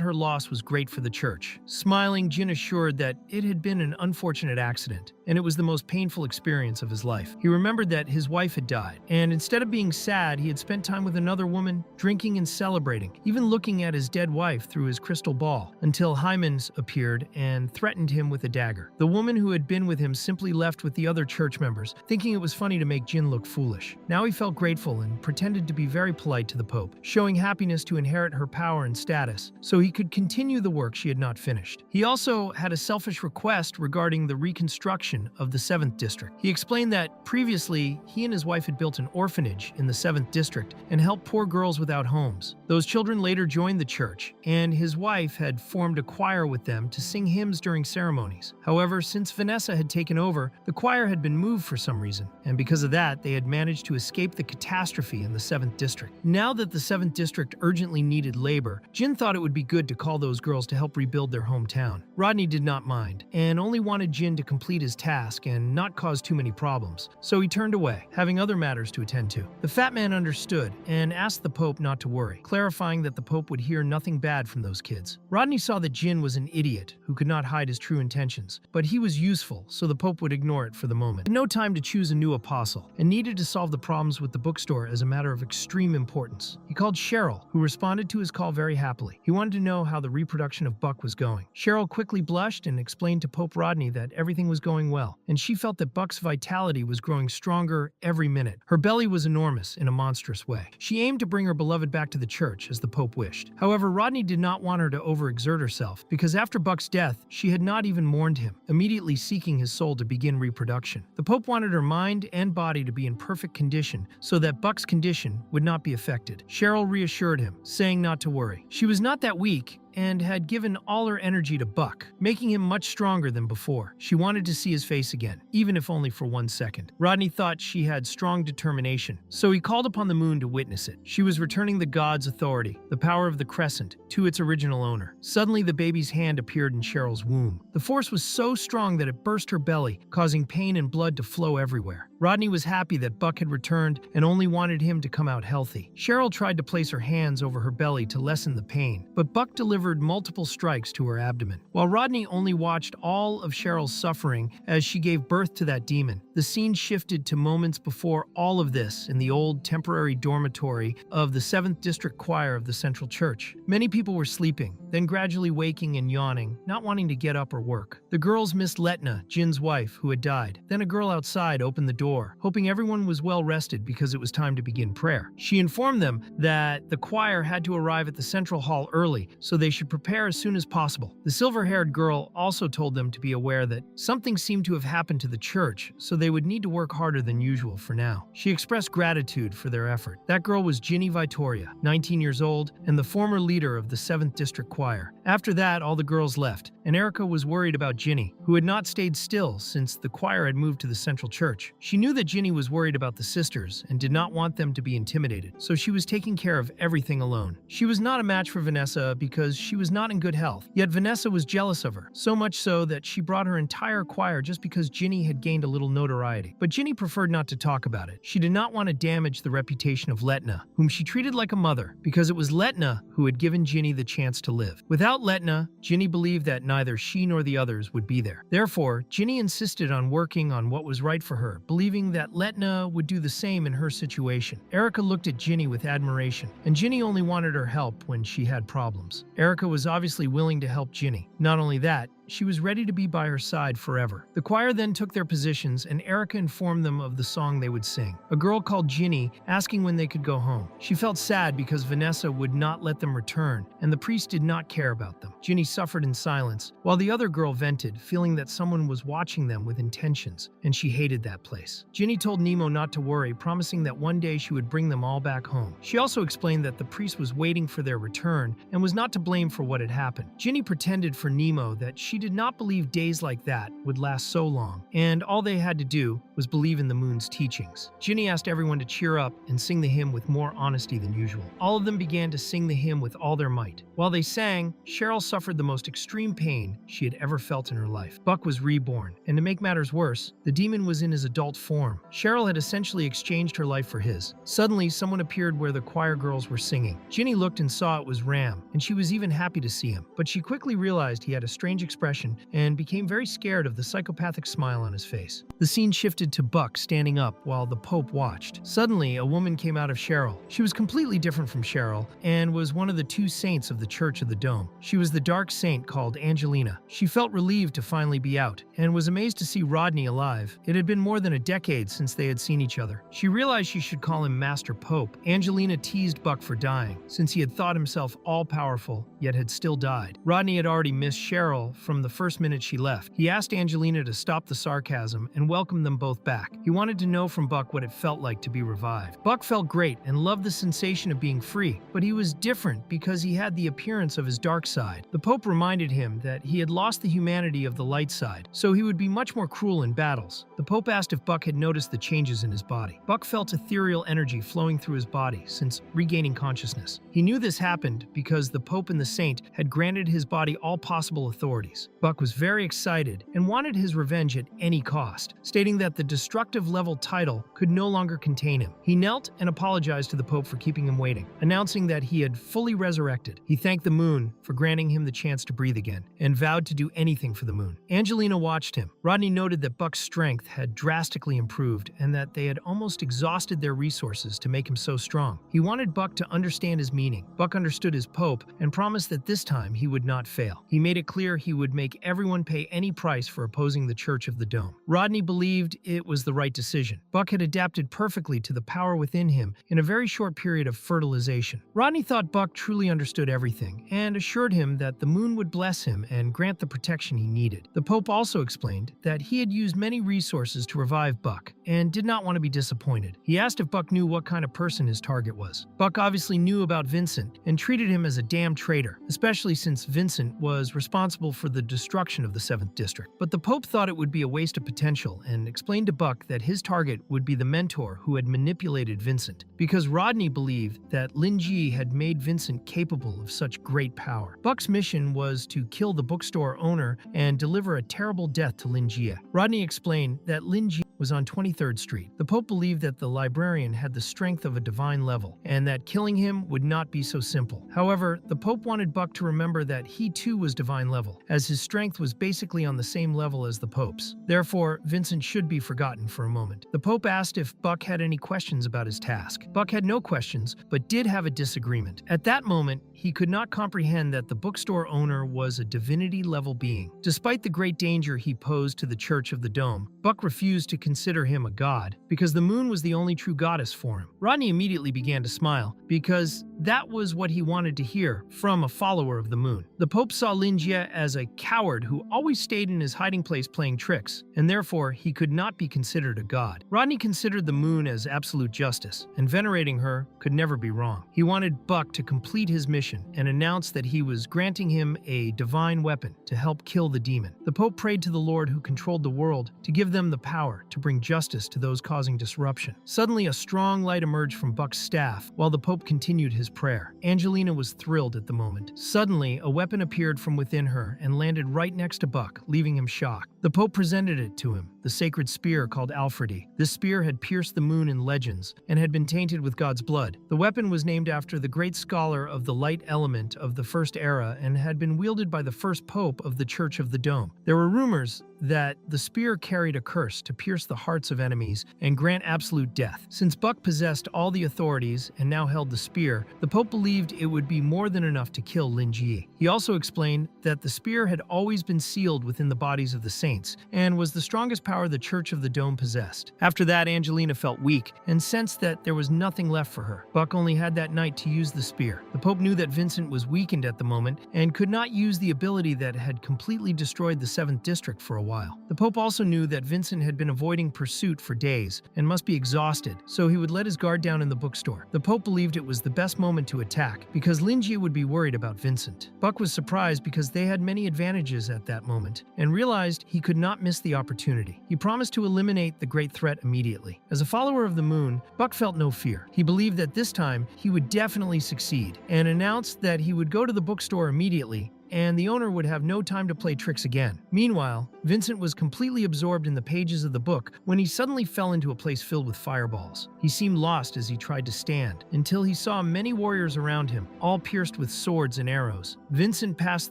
her loss was great for the church. Smiling, Jin assured that it had been an unfortunate accident, and it was the most painful experience of his life. He remembered that his wife had died, and instead of being sad, he had spent time with another woman, drinking and celebrating, even looking at his dead wife through through his crystal ball, until Hymens appeared and threatened him with a dagger. The woman who had been with him simply left with the other church members, thinking it was funny to make Jin look foolish. Now he felt grateful and pretended to be very polite to the Pope, showing happiness to inherit her power and status, so he could continue the work she had not finished. He also had a selfish request regarding the reconstruction of the 7th District. He explained that previously he and his wife had built an orphanage in the 7th District and helped poor girls without homes. Those children later joined the church, and his wife had formed a choir with them to sing hymns during ceremonies. However, since Vanessa had taken over, the choir had been moved for some reason, and because of that, they had managed to escape the catastrophe in the 7th District. Now that the 7th District urgently needed labor, Jin thought it would be good to call those girls to help rebuild their hometown. Rodney did not mind, and only wanted Jin to complete his task and not cause too many problems, so he turned away, having other matters to attend to. The fat man understood and asked the Pope not to worry, clarifying that the Pope would hear nothing bad from those kids. Rodney saw that Jin was an idiot who could not hide his true intentions, but he was useful, so the Pope would ignore it for the moment. He had no time to choose a new apostle, and needed to solve the problems with the bookstore as a matter of extreme importance. He called Cheryl, who responded to his call very happily. He wanted to know how the reproduction of Buck was going. Cheryl quickly blushed and explained to Pope Rodney that everything was going well, and she felt that Buck's vitality was growing stronger every minute. Her belly was enormous in a monstrous way. She aimed to bring her beloved back to the church, as the Pope wished. However, Rodney did not want her to overexert herself, because after Buck's death, she had not even mourned him, immediately seeking his soul to begin reproduction. The Pope wanted her mind and body to be in perfect condition, so that Buck's condition would not be affected. Cheryl reassured him, saying not to worry. She was not that weak, and had given all her energy to Buck, making him much stronger than before. She wanted to see his face again, even if only for 1 second. Rodney thought she had strong determination, so he called upon the moon to witness it. She was returning the god's authority, the power of the crescent, to its original owner. Suddenly, the baby's hand appeared in Cheryl's womb. The force was so strong that it burst her belly, causing pain and blood to flow everywhere. Rodney was happy that Buck had returned and only wanted him to come out healthy. Cheryl tried to place her hands over her belly to lessen the pain, but Buck delivered multiple strikes to her abdomen. While Rodney only watched all of Cheryl's suffering as she gave birth to that demon, the scene shifted to moments before all of this in the old temporary dormitory of the 7th District Choir of the Central Church. Many people were sleeping, then gradually waking and yawning, not wanting to get up or work. The girls missed Letna, Jin's wife, who had died. Then a girl outside opened the door, hoping everyone was well rested because it was time to begin prayer. She informed them that the choir had to arrive at the central hall early, so they should prepare as soon as possible. The silver-haired girl also told them to be aware that something seemed to have happened to the church, so they would need to work harder than usual for now. She expressed gratitude for their effort. That girl was Ginny Vitoria, 19 years old, and the former leader of the 7th District Choir. After that, all the girls left, and Erica was worried about Ginny, who had not stayed still since the choir had moved to the central church. She knew that Ginny was worried about the sisters and did not want them to be intimidated, so she was taking care of everything alone. She was not a match for Vanessa because she was not in good health, yet Vanessa was jealous of her, so much so that she brought her entire choir just because Ginny had gained a little notoriety. But Ginny preferred not to talk about it. She did not want to damage the reputation of Letna, whom she treated like a mother, because it was Letna who had given Ginny the chance to live. Without Letna, Ginny believed that neither she nor the others would be there. Therefore, Ginny insisted on working on what was right for her, believing that Letna would do the same in her situation. Erica looked at Ginny with admiration, and Ginny only wanted her help when she had problems. Erica was obviously willing to help Ginny. Not only that, she was ready to be by her side forever. The choir then took their positions, and Erica informed them of the song they would sing. A girl called Ginny, asking when they could go home. She felt sad because Vanessa would not let them return, and the priest did not care about them. Ginny suffered in silence, while the other girl vented, feeling that someone was watching them with intentions, and she hated that place. Ginny told Nemo not to worry, promising that one day she would bring them all back home. She also explained that the priest was waiting for their return and was not to blame for what had happened. Ginny pretended for Nemo that she did not believe days like that would last so long, and all they had to do was believe in the moon's teachings. Ginny asked everyone to cheer up and sing the hymn with more honesty than usual. All of them began to sing the hymn with all their might. While they sang, Cheryl suffered the most extreme pain she had ever felt in her life. Buck was reborn, and to make matters worse, the demon was in his adult form. Cheryl had essentially exchanged her life for his. Suddenly, someone appeared where the choir girls were singing. Ginny looked and saw it was Ram, and she was even happy to see him, but she quickly realized he had a strange expression expression and became very scared of the psychopathic smile on his face. The scene shifted to Buck standing up while the Pope watched. Suddenly, a woman came out of Cheryl. She was completely different from Cheryl and was one of the two saints of the Church of the Dome. She was the dark saint called Angelina. She felt relieved to finally be out and was amazed to see Rodney alive. It had been more than a decade since they had seen each other. She realized she should call him Master Pope. Angelina teased Buck for dying, since he had thought himself all-powerful, yet had still died. Rodney had already missed Cheryl from the first minute she left. He asked Angelina to stop the sarcasm and welcome them both back. He wanted to know from Buck what it felt like to be revived. Buck felt great and loved the sensation of being free, but he was different because he had the appearance of his dark side. The Pope reminded him that he had lost the humanity of the light side, so he would be much more cruel in battles. The Pope asked if Buck had noticed the changes in his body. Buck felt ethereal energy flowing through his body since regaining consciousness. He knew this happened because the Pope and the Saint had granted his body all possible authorities. Buck was very excited and wanted his revenge at any cost, stating that the destructive level title could no longer contain him. He knelt and apologized to the Pope for keeping him waiting, announcing that he had fully resurrected. He thanked the moon for granting him the chance to breathe again and vowed to do anything for the moon. Angelina watched him. Rodney noted that Buck's strength had drastically improved and that they had almost exhausted their resources to make him so strong. He wanted Buck to understand his meaning. Buck understood his Pope and promised that this time he would not fail. He made it clear he would make everyone pay any price for opposing the Church of the Dome. Rodney believed it was the right decision. Buck had adapted perfectly to the power within him in a very short period of fertilization. Rodney thought Buck truly understood everything and assured him that the moon would bless him and grant the protection he needed. The Pope also explained that he had used many resources to revive Buck and did not want to be disappointed. He asked if Buck knew what kind of person his target was. Buck obviously knew about Vincent and treated him as a damn traitor, especially since Vincent was responsible for the destruction of the 7th District. But the Pope thought it would be a waste of potential and explained to Buck that his target would be the mentor who had manipulated Vincent, because Rodney believed that Lingi had made Vincent capable of such great power. Buck's mission was to kill the bookstore owner and deliver a terrible death to Lingi. Rodney explained that Lingi was on 23rd Street. The Pope believed that the librarian had the strength of a divine level, and that killing him would not be so simple. However, the Pope wanted Buck to remember that he too was divine level, as his strength was basically on the same level as the Pope's. Therefore, Vincent should be forgotten for a moment. The Pope asked if Buck had any questions about his task. Buck had no questions, but did have a disagreement. At that moment, he could not comprehend that the bookstore owner was a divinity-level being. Despite the great danger he posed to the Church of the Dome, Buck refused to consider him a god, because the moon was the only true goddess for him. Rodney immediately began to smile, because that was what he wanted to hear from a follower of the moon. The Pope saw Lingi as a coward who always stayed in his hiding place playing tricks, and therefore he could not be considered a god. Rodney considered the moon as absolute justice, and venerating her could never be wrong. He wanted Buck to complete his mission and announced that he was granting him a divine weapon to help kill the demon. The Pope prayed to the Lord who controlled the world to give them the power to bring justice to those causing disruption. Suddenly, a strong light emerged from Buck's staff while the Pope continued his prayer. Angelina was thrilled at the moment. Suddenly, a weapon appeared from within her and landed right next to Buck, leaving him shocked. The Pope presented it to him, the sacred spear called Alfredi. This spear had pierced the moon in legends and had been tainted with God's blood. The weapon was named after the great scholar of the light element of the First Era and had been wielded by the first Pope of the Church of the Dome. There were rumors that the spear carried a curse to pierce the hearts of enemies and grant absolute death. Since Buck possessed all the authorities and now held the spear, the Pope believed it would be more than enough to kill Lingi. He also explained that the spear had always been sealed within the bodies of the saints and was the strongest power the Church of the Dome possessed. After that, Angelina felt weak and sensed that there was nothing left for her. Buck only had that night to use the spear. The Pope knew that Vincent was weakened at the moment and could not use the ability that had completely destroyed the 7th District for a while. The Pope also knew that Vincent had been avoiding pursuit for days and must be exhausted, so he would let his guard down in the bookstore. The Pope believed it was the best moment to attack because Lingi would be worried about Vincent. Buck was surprised because they had many advantages at that moment and realized he could not miss the opportunity. He promised to eliminate the great threat immediately. As a follower of the moon, Buck felt no fear. He believed that this time he would definitely succeed and announced that he would go to the bookstore immediately and the owner would have no time to play tricks again. Meanwhile, Vincent was completely absorbed in the pages of the book when he suddenly fell into a place filled with fireballs. He seemed lost as he tried to stand, until he saw many warriors around him, all pierced with swords and arrows. Vincent passed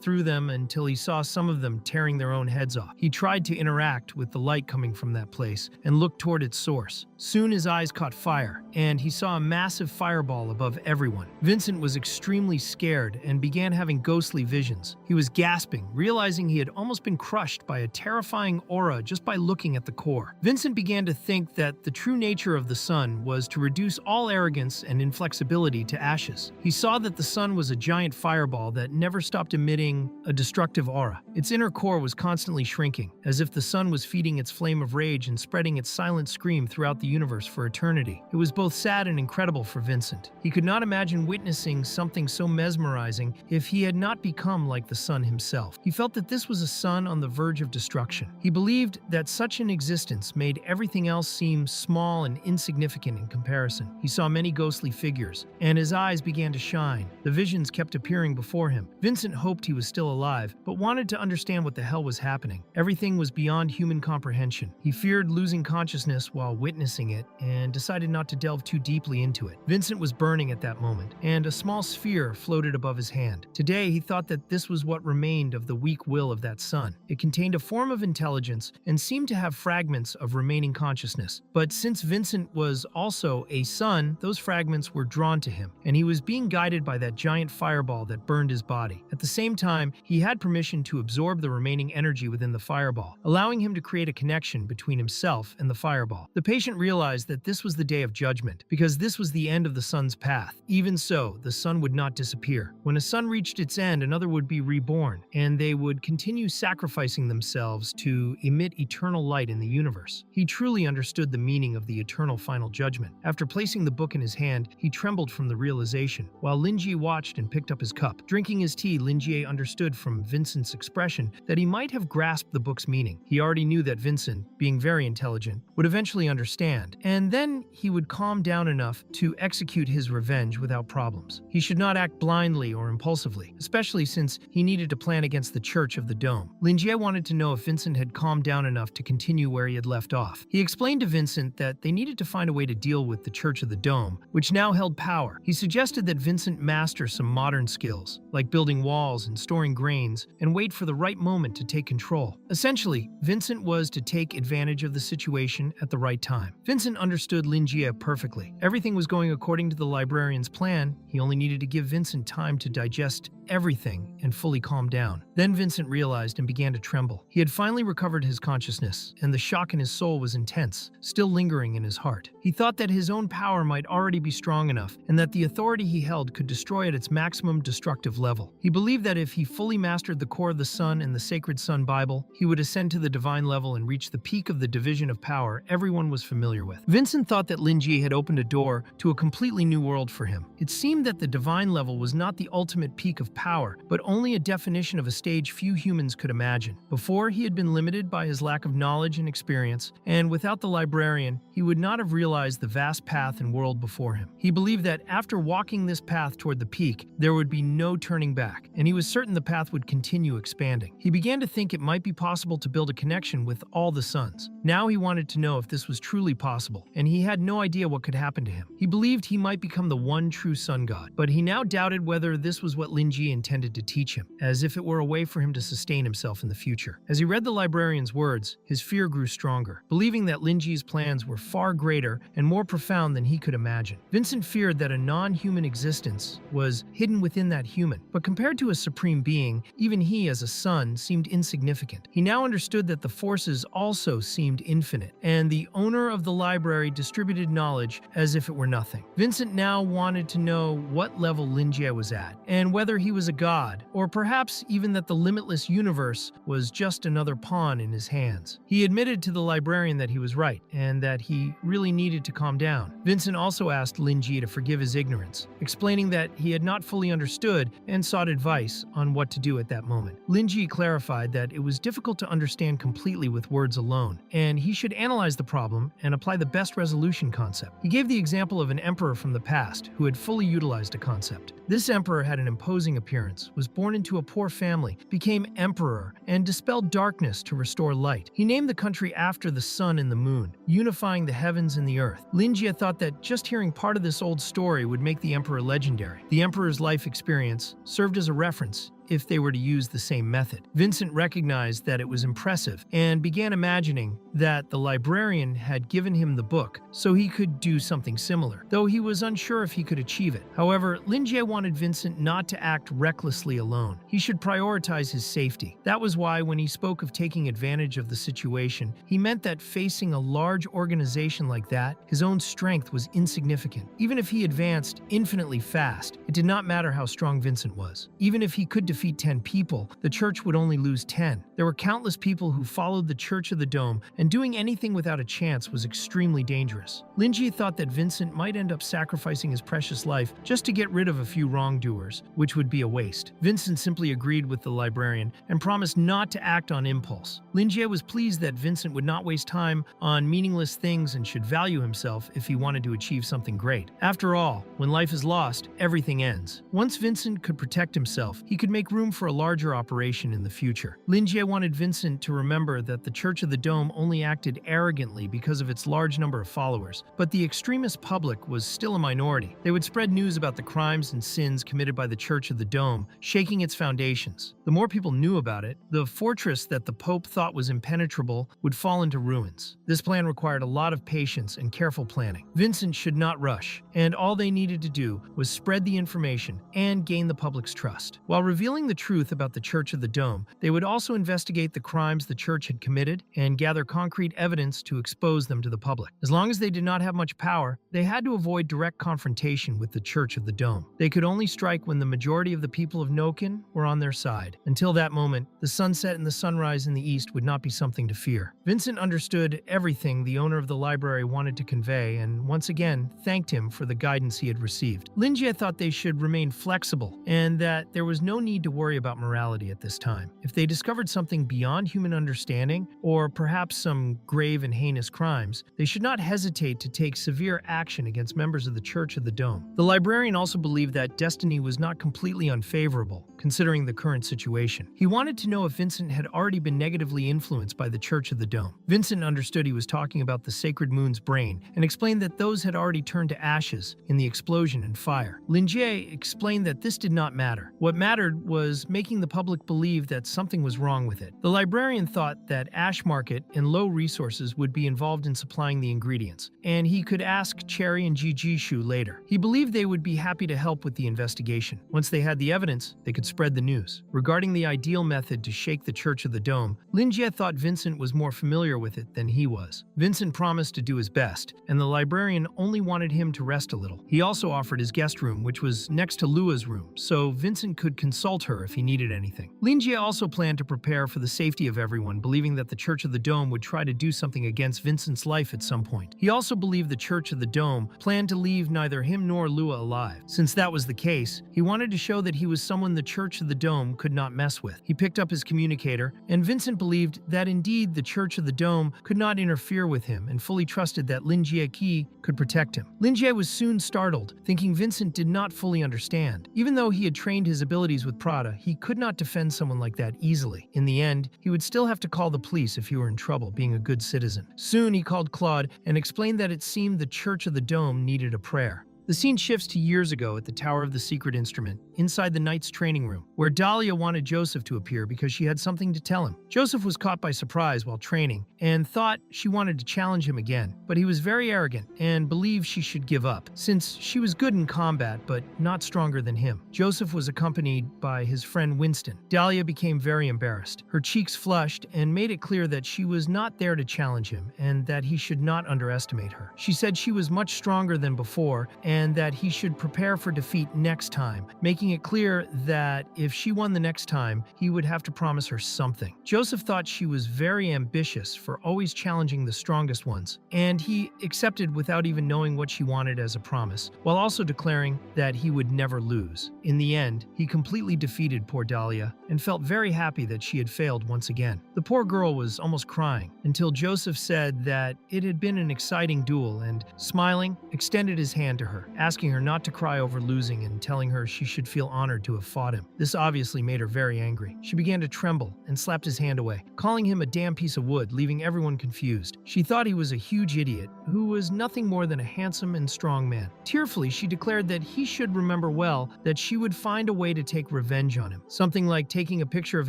through them until he saw some of them tearing their own heads off. He tried to interact with the light coming from that place and looked toward its source. Soon his eyes caught fire, and he saw a massive fireball above everyone. Vincent was extremely scared and began having ghostly visions. He was gasping, realizing he had almost been crushed by a terrifying aura just by looking at the core. Vincent began to think that the true nature of the sun was to reduce all arrogance and inflexibility to ashes. He saw that the sun was a giant fireball that never stopped emitting a destructive aura. Its inner core was constantly shrinking, as if the sun was feeding its flame of rage and spreading its silent scream throughout the universe for eternity. It was both sad and incredible for Vincent. He could not imagine witnessing something so mesmerizing if he had not become like the sun himself. He felt that this was a sun on the verge of destruction. He believed that such an existence made everything else seem small and insignificant in comparison. He saw many ghostly figures, and his eyes began to shine. The visions kept appearing before him. Vincent hoped he was still alive, but wanted to understand what the hell was happening. Everything was beyond human comprehension. He feared losing consciousness while witnessing it, and decided not to delve too deeply into it. Vincent was burning at that moment, and a small sphere floated above his hand. Today, he thought that this was what remained of the weak will of that sun. It contained a form of intelligence and seemed to have fragments of remaining consciousness. But since Vincent was also a sun, those fragments were drawn to him, and he was being guided by that giant fireball that burned his body. At the same time, he had permission to absorb the remaining energy within the fireball, allowing him to create a connection between himself and the fireball. The patient realized that this was the day of judgment, because this was the end of the sun's path. Even so, the sun would not disappear. When a sun reached its end, another would be reborn, and they would continue sacrificing themselves to emit eternal light in the universe. He truly understood the meaning of the eternal final judgment. After placing the book in his hand, he trembled from the realization. While Lingi watched and picked up his cup, drinking his tea, Lingi understood from Vincent's expression that he might have grasped the book's meaning. He already knew that Vincent, being very intelligent, would eventually understand, and then he would calm down enough to execute his revenge without problems. He should not act blindly or impulsively, especially since he needed to plan against the Church of the Dome. Lingi wanted to know if Vincent had calmed down enough to continue where he had left off. He explained to Vincent that they needed to find a way to deal with the Church of the Dome, which now held power. He suggested that Vincent master some modern skills, like building walls and storing grains, and wait for the right moment to take control. Essentially, Vincent was to take advantage of the situation at the right time. Vincent understood Lingi perfectly. Everything was going according to the librarian's plan. He only needed to give Vincent time to digest everything and fully calm down. Then Vincent realized and began to tremble. He had finally recovered his consciousness, and the shock in his soul was intense, still lingering in his heart. He thought that his own power might already be strong enough, and that the authority he held could destroy at its maximum destructive level. He believed that if he fully mastered the core of the sun and the sacred Sun Bible, he would ascend to the divine level and reach the peak of the division of power everyone was familiar with. Vincent thought that Lingi had opened a door to a completely new world for him. It seemed that the divine level was not the ultimate peak of power, but only a definition of a stage few humans could imagine. Before, he had been limited by his lack of knowledge and experience, and without the librarian, he would not have realized the vast path and world before him. He believed that after walking this path toward the peak, there would be no turning back, and he was certain the path would continue expanding. He began to think it might be possible to build a connection with all the suns. Now he wanted to know if this was truly possible, and he had no idea what could happen to him. He believed he might become the one true sun god, but he now doubted whether this was what Lingi intended to teach him, as if it were a way for him to sustain himself in the future. As he read the librarian's words, his fear grew stronger, believing that Lingi's plans were far greater and more profound than he could imagine. Vincent feared that a non-human existence was hidden within that human, but compared to a supreme being, even he as a sun seemed insignificant. He now understood that the forces also seemed infinite, and the owner of the library distributed knowledge as if it were nothing. Vincent now wanted to know what level Lingi was at, and whether he was a god, or perhaps even that the limitless universe was just another pawn in his hands. He admitted to the librarian that he was right, and that he really needed to calm down. Vincent also asked Lingi to forgive his ignorance, explaining that he had not fully understood and sought advice on what to do at that moment. Lingi clarified that it was difficult to understand completely with words alone, and and he should analyze the problem and apply the best resolution concept. He gave the example of an emperor from the past who had fully utilized a concept. This emperor had an imposing appearance, was born into a poor family, became emperor, and dispelled darkness to restore light. He named the country after the sun and the moon, unifying the heavens and the earth. Lingi thought that just hearing part of this old story would make the emperor legendary. The emperor's life experience served as a reference if they were to use the same method. Vincent recognized that it was impressive and began imagining that the librarian had given him the book so he could do something similar, though he was unsure if he could achieve it. However, Lingi wanted Vincent not to act recklessly alone. He should prioritize his safety. That was why when he spoke of taking advantage of the situation, he meant that facing a large organization like that, his own strength was insignificant. Even if he advanced infinitely fast, it did not matter how strong Vincent was. Even if he could defeat 10 people, the church would only lose 10. There were countless people who followed the Church of the Dome, and doing anything without a chance was extremely dangerous. Lingi thought that Vincent might end up sacrificing his precious life just to get rid of a few wrongdoers, which would be a waste. Vincent simply agreed with the librarian and promised not to act on impulse. Lingi was pleased that Vincent would not waste time on meaningless things and should value himself if he wanted to achieve something great. After all, when life is lost, everything ends. Once Vincent could protect himself, he could make room for a larger operation in the future. Lingi wanted Vincent to remember that the Church of the Dome only acted arrogantly because of its large number of followers, but the extremist public was still a minority. They would spread news about the crimes and sins committed by the Church of the Dome, shaking its foundations. The more people knew about it, the fortress that the Pope thought was impenetrable would fall into ruins. This plan required a lot of patience and careful planning. Vincent should not rush, and all they needed to do was spread the information and gain the public's trust. While revealing the truth about the Church of the Dome, they would also investigate the crimes the church had committed and gather concrete evidence to expose them to the public. As long as they did not have much power, they had to avoid direct confrontation with the Church of the Dome. They could only strike when the majority of the people of Noken were on their side. Until that moment, the sunset and the sunrise in the east would not be something to fear. Vincent understood everything the owner of the library wanted to convey and once again thanked him for the guidance he had received. Lingi thought they should remain flexible and that there was no need to worry about morality at this time. If they discovered something beyond human understanding, or perhaps some grave and heinous crimes, they should not hesitate to take severe action against members of the Church of the Dome. The librarian also believed that destiny was not completely unfavorable, considering the current situation. He wanted to know if Vincent had already been negatively influenced by the Church of the Dome. Vincent understood he was talking about the Sacred Moon's brain and explained that those had already turned to ashes in the explosion and fire. Lingi explained that this did not matter. What mattered was making the public believe that something was wrong with it. The librarian thought that Ash Market and Low Resources would be involved in supplying the ingredients, and he could ask Cherry and Jijishu later. He believed they would be happy to help with the investigation. Once they had the evidence, they could spread the news. Regarding the ideal method to shake the Church of the Dome, Lingi thought Vincent was more familiar with it than he was. Vincent promised to do his best, and the librarian only wanted him to rest a little. He also offered his guest room, which was next to Lua's room, so Vincent could consult her if he needed anything. Lingi also planned to prepare for the safety of everyone, believing that the Church of the Dome would try to do something against Vincent's life at some point. He also believed the Church of the Dome planned to leave neither him nor Lua alive. Since that was the case, he wanted to show that he was someone the Church of the Dome could not mess with. He picked up his communicator, and Vincent believed that indeed the Church of the Dome could not interfere with him and fully trusted that Lingi could protect him. Lingi was soon startled, thinking Vincent did not fully understand. Even though he had trained his abilities with Prada, he could not defend someone like that easily. In the end, he would still have to call the police if he were in trouble, being a good citizen. Soon he called Claude and explained that it seemed the Church of the Dome needed a prayer. The scene shifts to years ago at the Tower of the Secret Instrument, inside the Knight's training room, where Dahlia wanted Joseph to appear because she had something to tell him. Joseph was caught by surprise while training and thought she wanted to challenge him again, but he was very arrogant and believed she should give up, since she was good in combat but not stronger than him. Joseph was accompanied by his friend Winston. Dahlia became very embarrassed. Her cheeks flushed and made it clear that she was not there to challenge him and that he should not underestimate her. She said she was much stronger than before and that he should prepare for defeat next time, making it clear that if she won the next time, he would have to promise her something. Joseph thought she was very ambitious for always challenging the strongest ones, and he accepted without even knowing what she wanted as a promise, while also declaring that he would never lose. In the end, he completely defeated poor Dahlia and felt very happy that she had failed once again. The poor girl was almost crying until Joseph said that it had been an exciting duel and, smiling, extended his hand to her, asking her not to cry over losing and telling her she should feel honored to have fought him. This obviously made her very angry. She began to tremble and slapped his hand away, calling him a damn piece of wood, leaving everyone confused. She thought he was a huge idiot who was nothing more than a handsome and strong man. Tearfully, she declared that he should remember well that she would find a way to take revenge on him, something like taking a picture of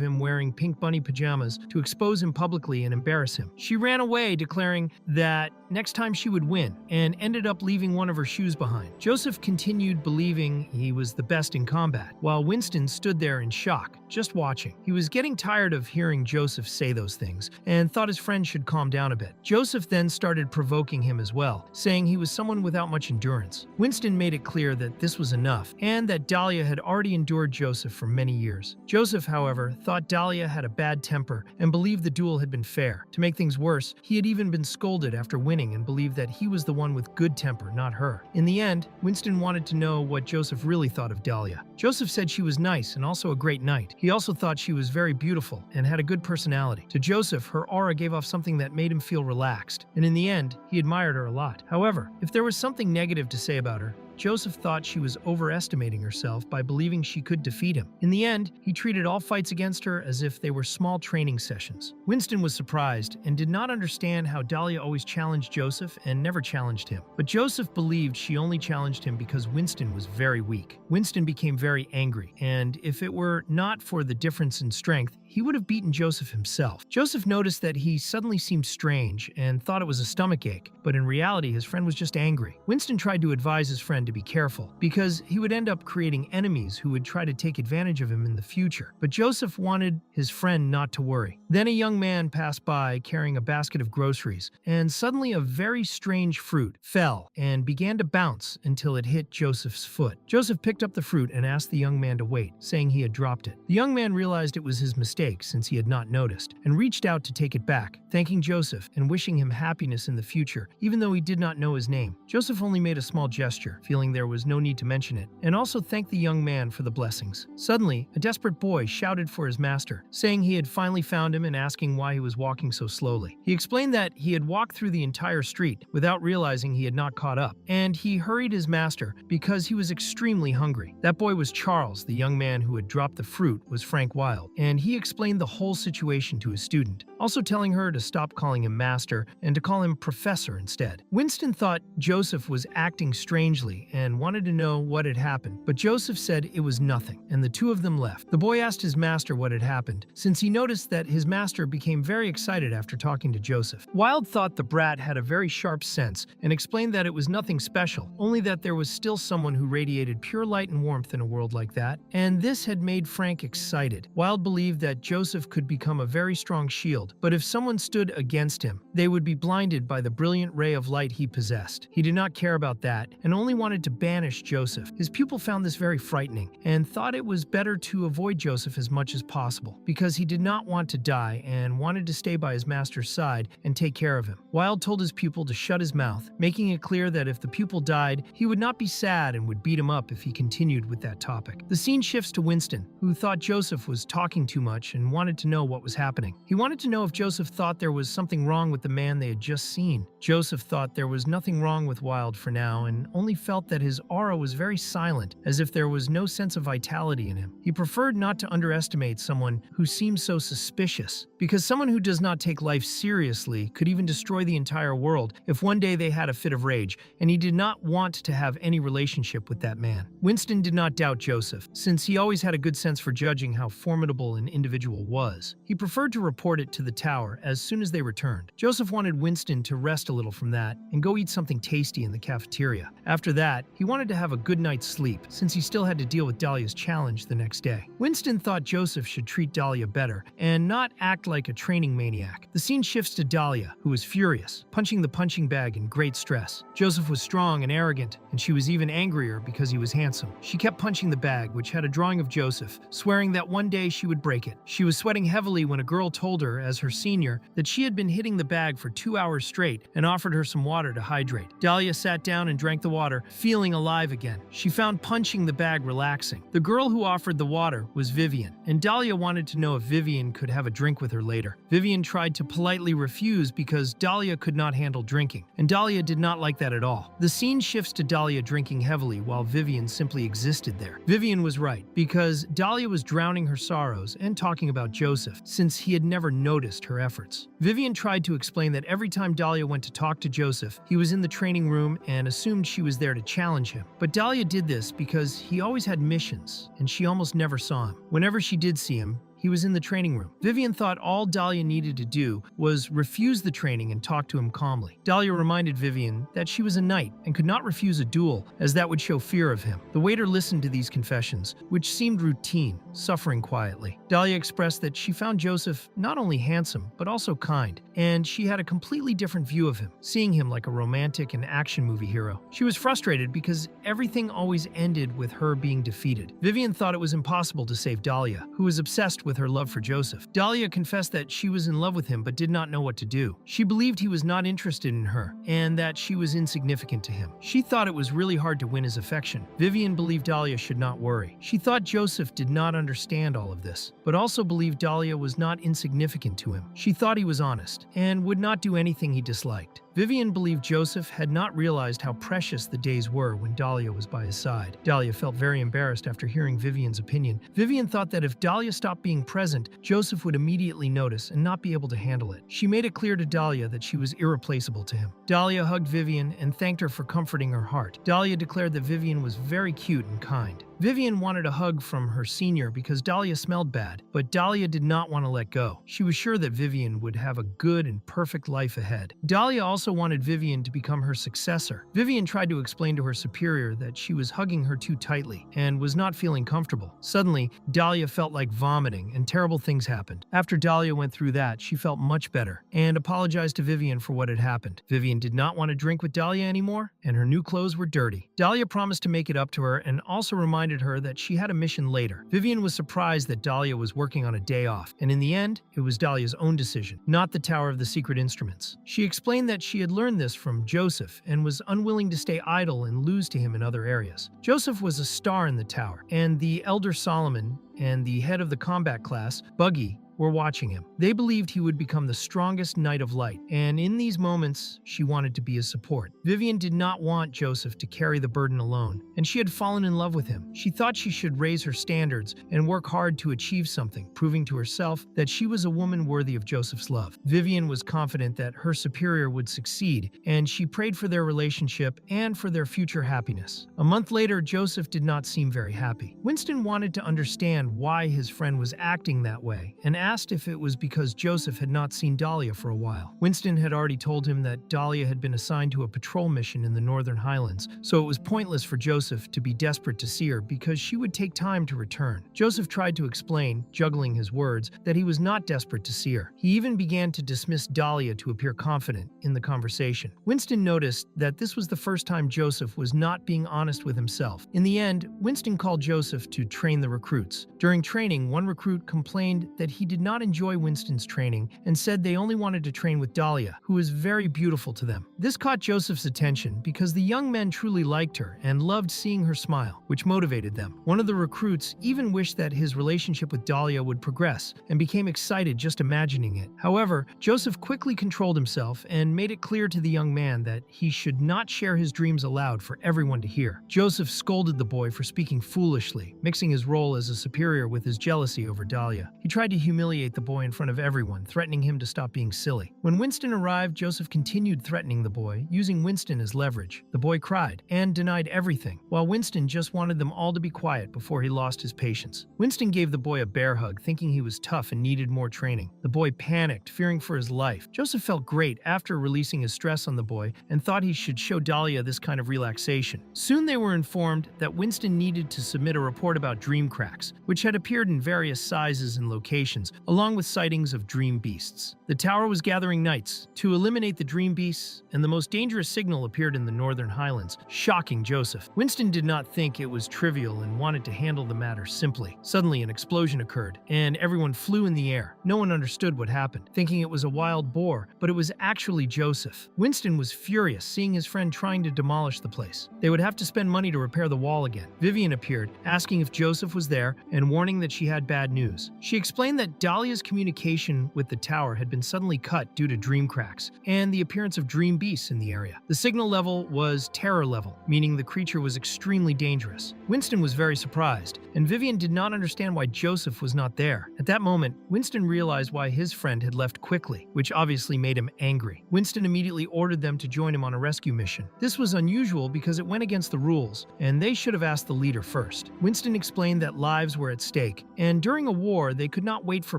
him wearing pink bunny pajamas to expose him publicly and embarrass him. She ran away, declaring that next time she would win, and ended up leaving one of her shoes behind. Joseph continued believing he was the best in combat, while Winston stood there in shock, just watching. He was getting tired of hearing Joseph say those things, and thought his friend should calm down a bit. Joseph then started provoking him as well, saying he was someone without much endurance. Winston made it clear that this was enough, and that Dahlia had already endured Joseph for many years. Joseph, however, thought Dahlia had a bad temper and believed the duel had been fair. To make things worse, he had even been scolded after winning and believed that he was the one with good temper, not her. In the end, Winston wanted to know what Joseph really thought of Dahlia. Joseph said she was nice and also a great knight. He also thought she was very beautiful and had a good personality. To Joseph, her aura gave off something that made him feel relaxed, and in the end, he admired her a lot. However, if there was something negative to say about her, Joseph thought she was overestimating herself by believing she could defeat him. In the end, he treated all fights against her as if they were small training sessions. Winston was surprised and did not understand how Dahlia always challenged Joseph and never challenged him. But Joseph believed she only challenged him because Winston was very weak. Winston became very angry, and if it were not for the difference in strength, he would have beaten Joseph himself. Joseph noticed that he suddenly seemed strange and thought it was a stomachache, but in reality his friend was just angry. Winston tried to advise his friend to be careful, because he would end up creating enemies who would try to take advantage of him in the future. But Joseph wanted his friend not to worry. Then a young man passed by carrying a basket of groceries, and suddenly a very strange fruit fell and began to bounce until it hit Joseph's foot. Joseph picked up the fruit and asked the young man to wait, saying he had dropped it. The young man realized it was his mistake since he had not noticed, and reached out to take it back, thanking Joseph and wishing him happiness in the future, even though he did not know his name. Joseph only made a small gesture, feeling there was no need to mention it, and also thanked the young man for the blessings. Suddenly, a desperate boy shouted for his master, saying he had finally found him and asking why he was walking so slowly. He explained that he had walked through the entire street without realizing he had not caught up, and he hurried his master because he was extremely hungry. That boy was Charles. The young man who had dropped the fruit was Frank Wilde, and he explained the whole situation to his student, also telling her to stop calling him master and to call him professor instead. Winston thought Joseph was acting strangely and wanted to know what had happened, but Joseph said it was nothing, and the two of them left. The boy asked his master what had happened, since he noticed that his master became very excited after talking to Joseph. Wilde thought the brat had a very sharp sense and explained that it was nothing special, only that there was still someone who radiated pure light and warmth in a world like that, and this had made Frank excited. Wilde believed that Joseph could become a very strong shield, but if someone stood against him, they would be blinded by the brilliant ray of light he possessed. He did not care about that, and only wanted to banish Joseph. His pupil found this very frightening, and thought it was better to avoid Joseph as much as possible, because he did not want to die and wanted to stay by his master's side and take care of him. Wilde told his pupil to shut his mouth, making it clear that if the pupil died, he would not be sad and would beat him up if he continued with that topic. The scene shifts to Winston, who thought Joseph was talking too much and wanted to know what was happening. He wanted to know if Joseph thought there was something wrong with the man they had just seen. Joseph thought there was nothing wrong with Wilde for now, and only felt that his aura was very silent, as if there was no sense of vitality in him. He preferred not to underestimate someone who seemed so suspicious, because someone who does not take life seriously could even destroy the entire world if one day they had a fit of rage, and he did not want to have any relationship with that man. Winston did not doubt Joseph, since he always had a good sense for judging how formidable an individual was. He preferred to report it to the tower as soon as they returned. Joseph wanted Winston to rest a little from that and go eat something tasty in the cafeteria. After that, he wanted to have a good night's sleep since he still had to deal with Dahlia's challenge the next day. Winston thought Joseph should treat Dahlia better and not act like a training maniac. The scene shifts to Dahlia, who was furious, punching the punching bag in great stress. Joseph was strong and arrogant, and she was even angrier because he was handsome. She kept punching the bag, which had a drawing of Joseph, swearing that one day she would break it. She was sweating heavily when a girl told her, as her senior, that she had been hitting the bag for 2 hours straight and offered her some water to hydrate. Dahlia sat down and drank the water, feeling alive again. She found punching the bag relaxing. The girl who offered the water was Vivian, and Dahlia wanted to know if Vivian could have a drink with her later. Vivian tried to politely refuse because Dahlia could not handle drinking, and Dahlia did not like that at all. The scene shifts to Dahlia drinking heavily while Vivian simply existed there. Vivian was right, because Dahlia was drowning her sorrows and talking about Joseph, since he had never noticed her efforts. Vivian tried to explain that every time Dahlia went to talk to Joseph, he was in the training room and assumed she was there to challenge him. But Dahlia did this because he always had missions, and she almost never saw him. Whenever she did see him, he was in the training room. Vivian thought all Dahlia needed to do was refuse the training and talk to him calmly. Dahlia reminded Vivian that she was a knight and could not refuse a duel, as that would show fear of him. The waiter listened to these confessions, which seemed routine, suffering quietly. Dahlia expressed that she found Joseph not only handsome, but also kind, and she had a completely different view of him, seeing him like a romantic and action movie hero. She was frustrated because everything always ended with her being defeated. Vivian thought it was impossible to save Dahlia, who was obsessed with her love for Joseph. Dahlia confessed that she was in love with him but did not know what to do. She believed he was not interested in her and that she was insignificant to him. She thought it was really hard to win his affection. Vivian believed Dahlia should not worry. She thought Joseph did not understand all of this, but also believed Dahlia was not insignificant to him. She thought he was honest and would not do anything he disliked. Vivian believed Joseph had not realized how precious the days were when Dahlia was by his side. Dahlia felt very embarrassed after hearing Vivian's opinion. Vivian thought that if Dahlia stopped being present, Joseph would immediately notice and not be able to handle it. She made it clear to Dahlia that she was irreplaceable to him. Dahlia hugged Vivian and thanked her for comforting her heart. Dahlia declared that Vivian was very cute and kind. Vivian wanted a hug from her senior because Dahlia smelled bad, but Dahlia did not want to let go. She was sure that Vivian would have a good and perfect life ahead. Dahlia also wanted Vivian to become her successor. Vivian tried to explain to her superior that she was hugging her too tightly and was not feeling comfortable. Suddenly, Dahlia felt like vomiting and terrible things happened. After Dahlia went through that, she felt much better and apologized to Vivian for what had happened. Vivian did not want to drink with Dahlia anymore, and her new clothes were dirty. Dahlia promised to make it up to her and also reminded her that she had a mission later. Vivian was surprised that Dahlia was working on a day off, and in the end, it was Dahlia's own decision, not the Tower of the Secret Instruments. She explained that she had learned this from Joseph and was unwilling to stay idle and lose to him in other areas. Joseph was a star in the tower, and the Elder Solomon and the head of the combat class, Buggy, were watching him. They believed he would become the strongest Knight of Light, and in these moments, she wanted to be his support. Vivian did not want Joseph to carry the burden alone, and she had fallen in love with him. She thought she should raise her standards and work hard to achieve something, proving to herself that she was a woman worthy of Joseph's love. Vivian was confident that her superior would succeed, and she prayed for their relationship and for their future happiness. A month later, Joseph did not seem very happy. Winston wanted to understand why his friend was acting that way, and asked if it was because Joseph had not seen Dahlia for a while. Winston had already told him that Dahlia had been assigned to a patrol mission in the Northern Highlands, so it was pointless for Joseph to be desperate to see her because she would take time to return. Joseph tried to explain, juggling his words, that he was not desperate to see her. He even began to dismiss Dahlia to appear confident in the conversation. Winston noticed that this was the first time Joseph was not being honest with himself. In the end, Winston called Joseph to train the recruits. During training, one recruit complained that he did not enjoy Winston's training and said they only wanted to train with Dahlia, who was very beautiful to them. This caught Joseph's attention because the young men truly liked her and loved seeing her smile, which motivated them. One of the recruits even wished that his relationship with Dahlia would progress and became excited just imagining it. However, Joseph quickly controlled himself and made it clear to the young man that he should not share his dreams aloud for everyone to hear. Joseph scolded the boy for speaking foolishly, mixing his role as a superior with his jealousy over Dahlia. He tried to humiliate humiliate the boy in front of everyone, threatening him to stop being silly. When Winston arrived, Joseph continued threatening the boy, using Winston as leverage. The boy cried and denied everything, while Winston just wanted them all to be quiet before he lost his patience. Winston gave the boy a bear hug, thinking he was tough and needed more training. The boy panicked, fearing for his life. Joseph felt great after releasing his stress on the boy and thought he should show Dahlia this kind of relaxation. Soon they were informed that Winston needed to submit a report about dream cracks, which had appeared in various sizes and locations, along with sightings of dream beasts. The tower was gathering knights to eliminate the dream beasts, and the most dangerous signal appeared in the northern highlands, shocking Joseph. Winston did not think it was trivial and wanted to handle the matter simply. Suddenly, an explosion occurred, and everyone flew in the air. No one understood what happened, thinking it was a wild boar, but it was actually Joseph. Winston was furious, seeing his friend trying to demolish the place. They would have to spend money to repair the wall again. Vivian appeared, asking if Joseph was there and warning that she had bad news. She explained that Dahlia's communication with the tower had been suddenly cut due to dream cracks and the appearance of dream beasts in the area. The signal level was terror level, meaning the creature was extremely dangerous. Winston was very surprised, and Vivian did not understand why Joseph was not there. At that moment, Winston realized why his friend had left quickly, which obviously made him angry. Winston immediately ordered them to join him on a rescue mission. This was unusual because it went against the rules, and they should have asked the leader first. Winston explained that lives were at stake, and during a war, they could not wait for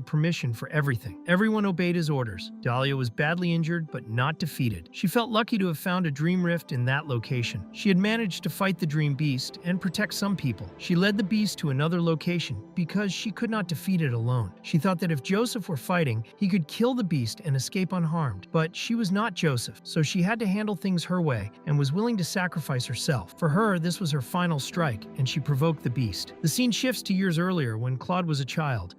permission for everything. Everyone obeyed his orders. Dahlia was badly injured, but not defeated. She felt lucky to have found a dream rift in that location. She had managed to fight the dream beast and protect some people. She led the beast to another location because she could not defeat it alone. She thought that if Joseph were fighting, he could kill the beast and escape unharmed. But she was not Joseph, so she had to handle things her way and was willing to sacrifice herself. For her, this was her final strike, and she provoked the beast. The scene shifts to years earlier when Claude was a child,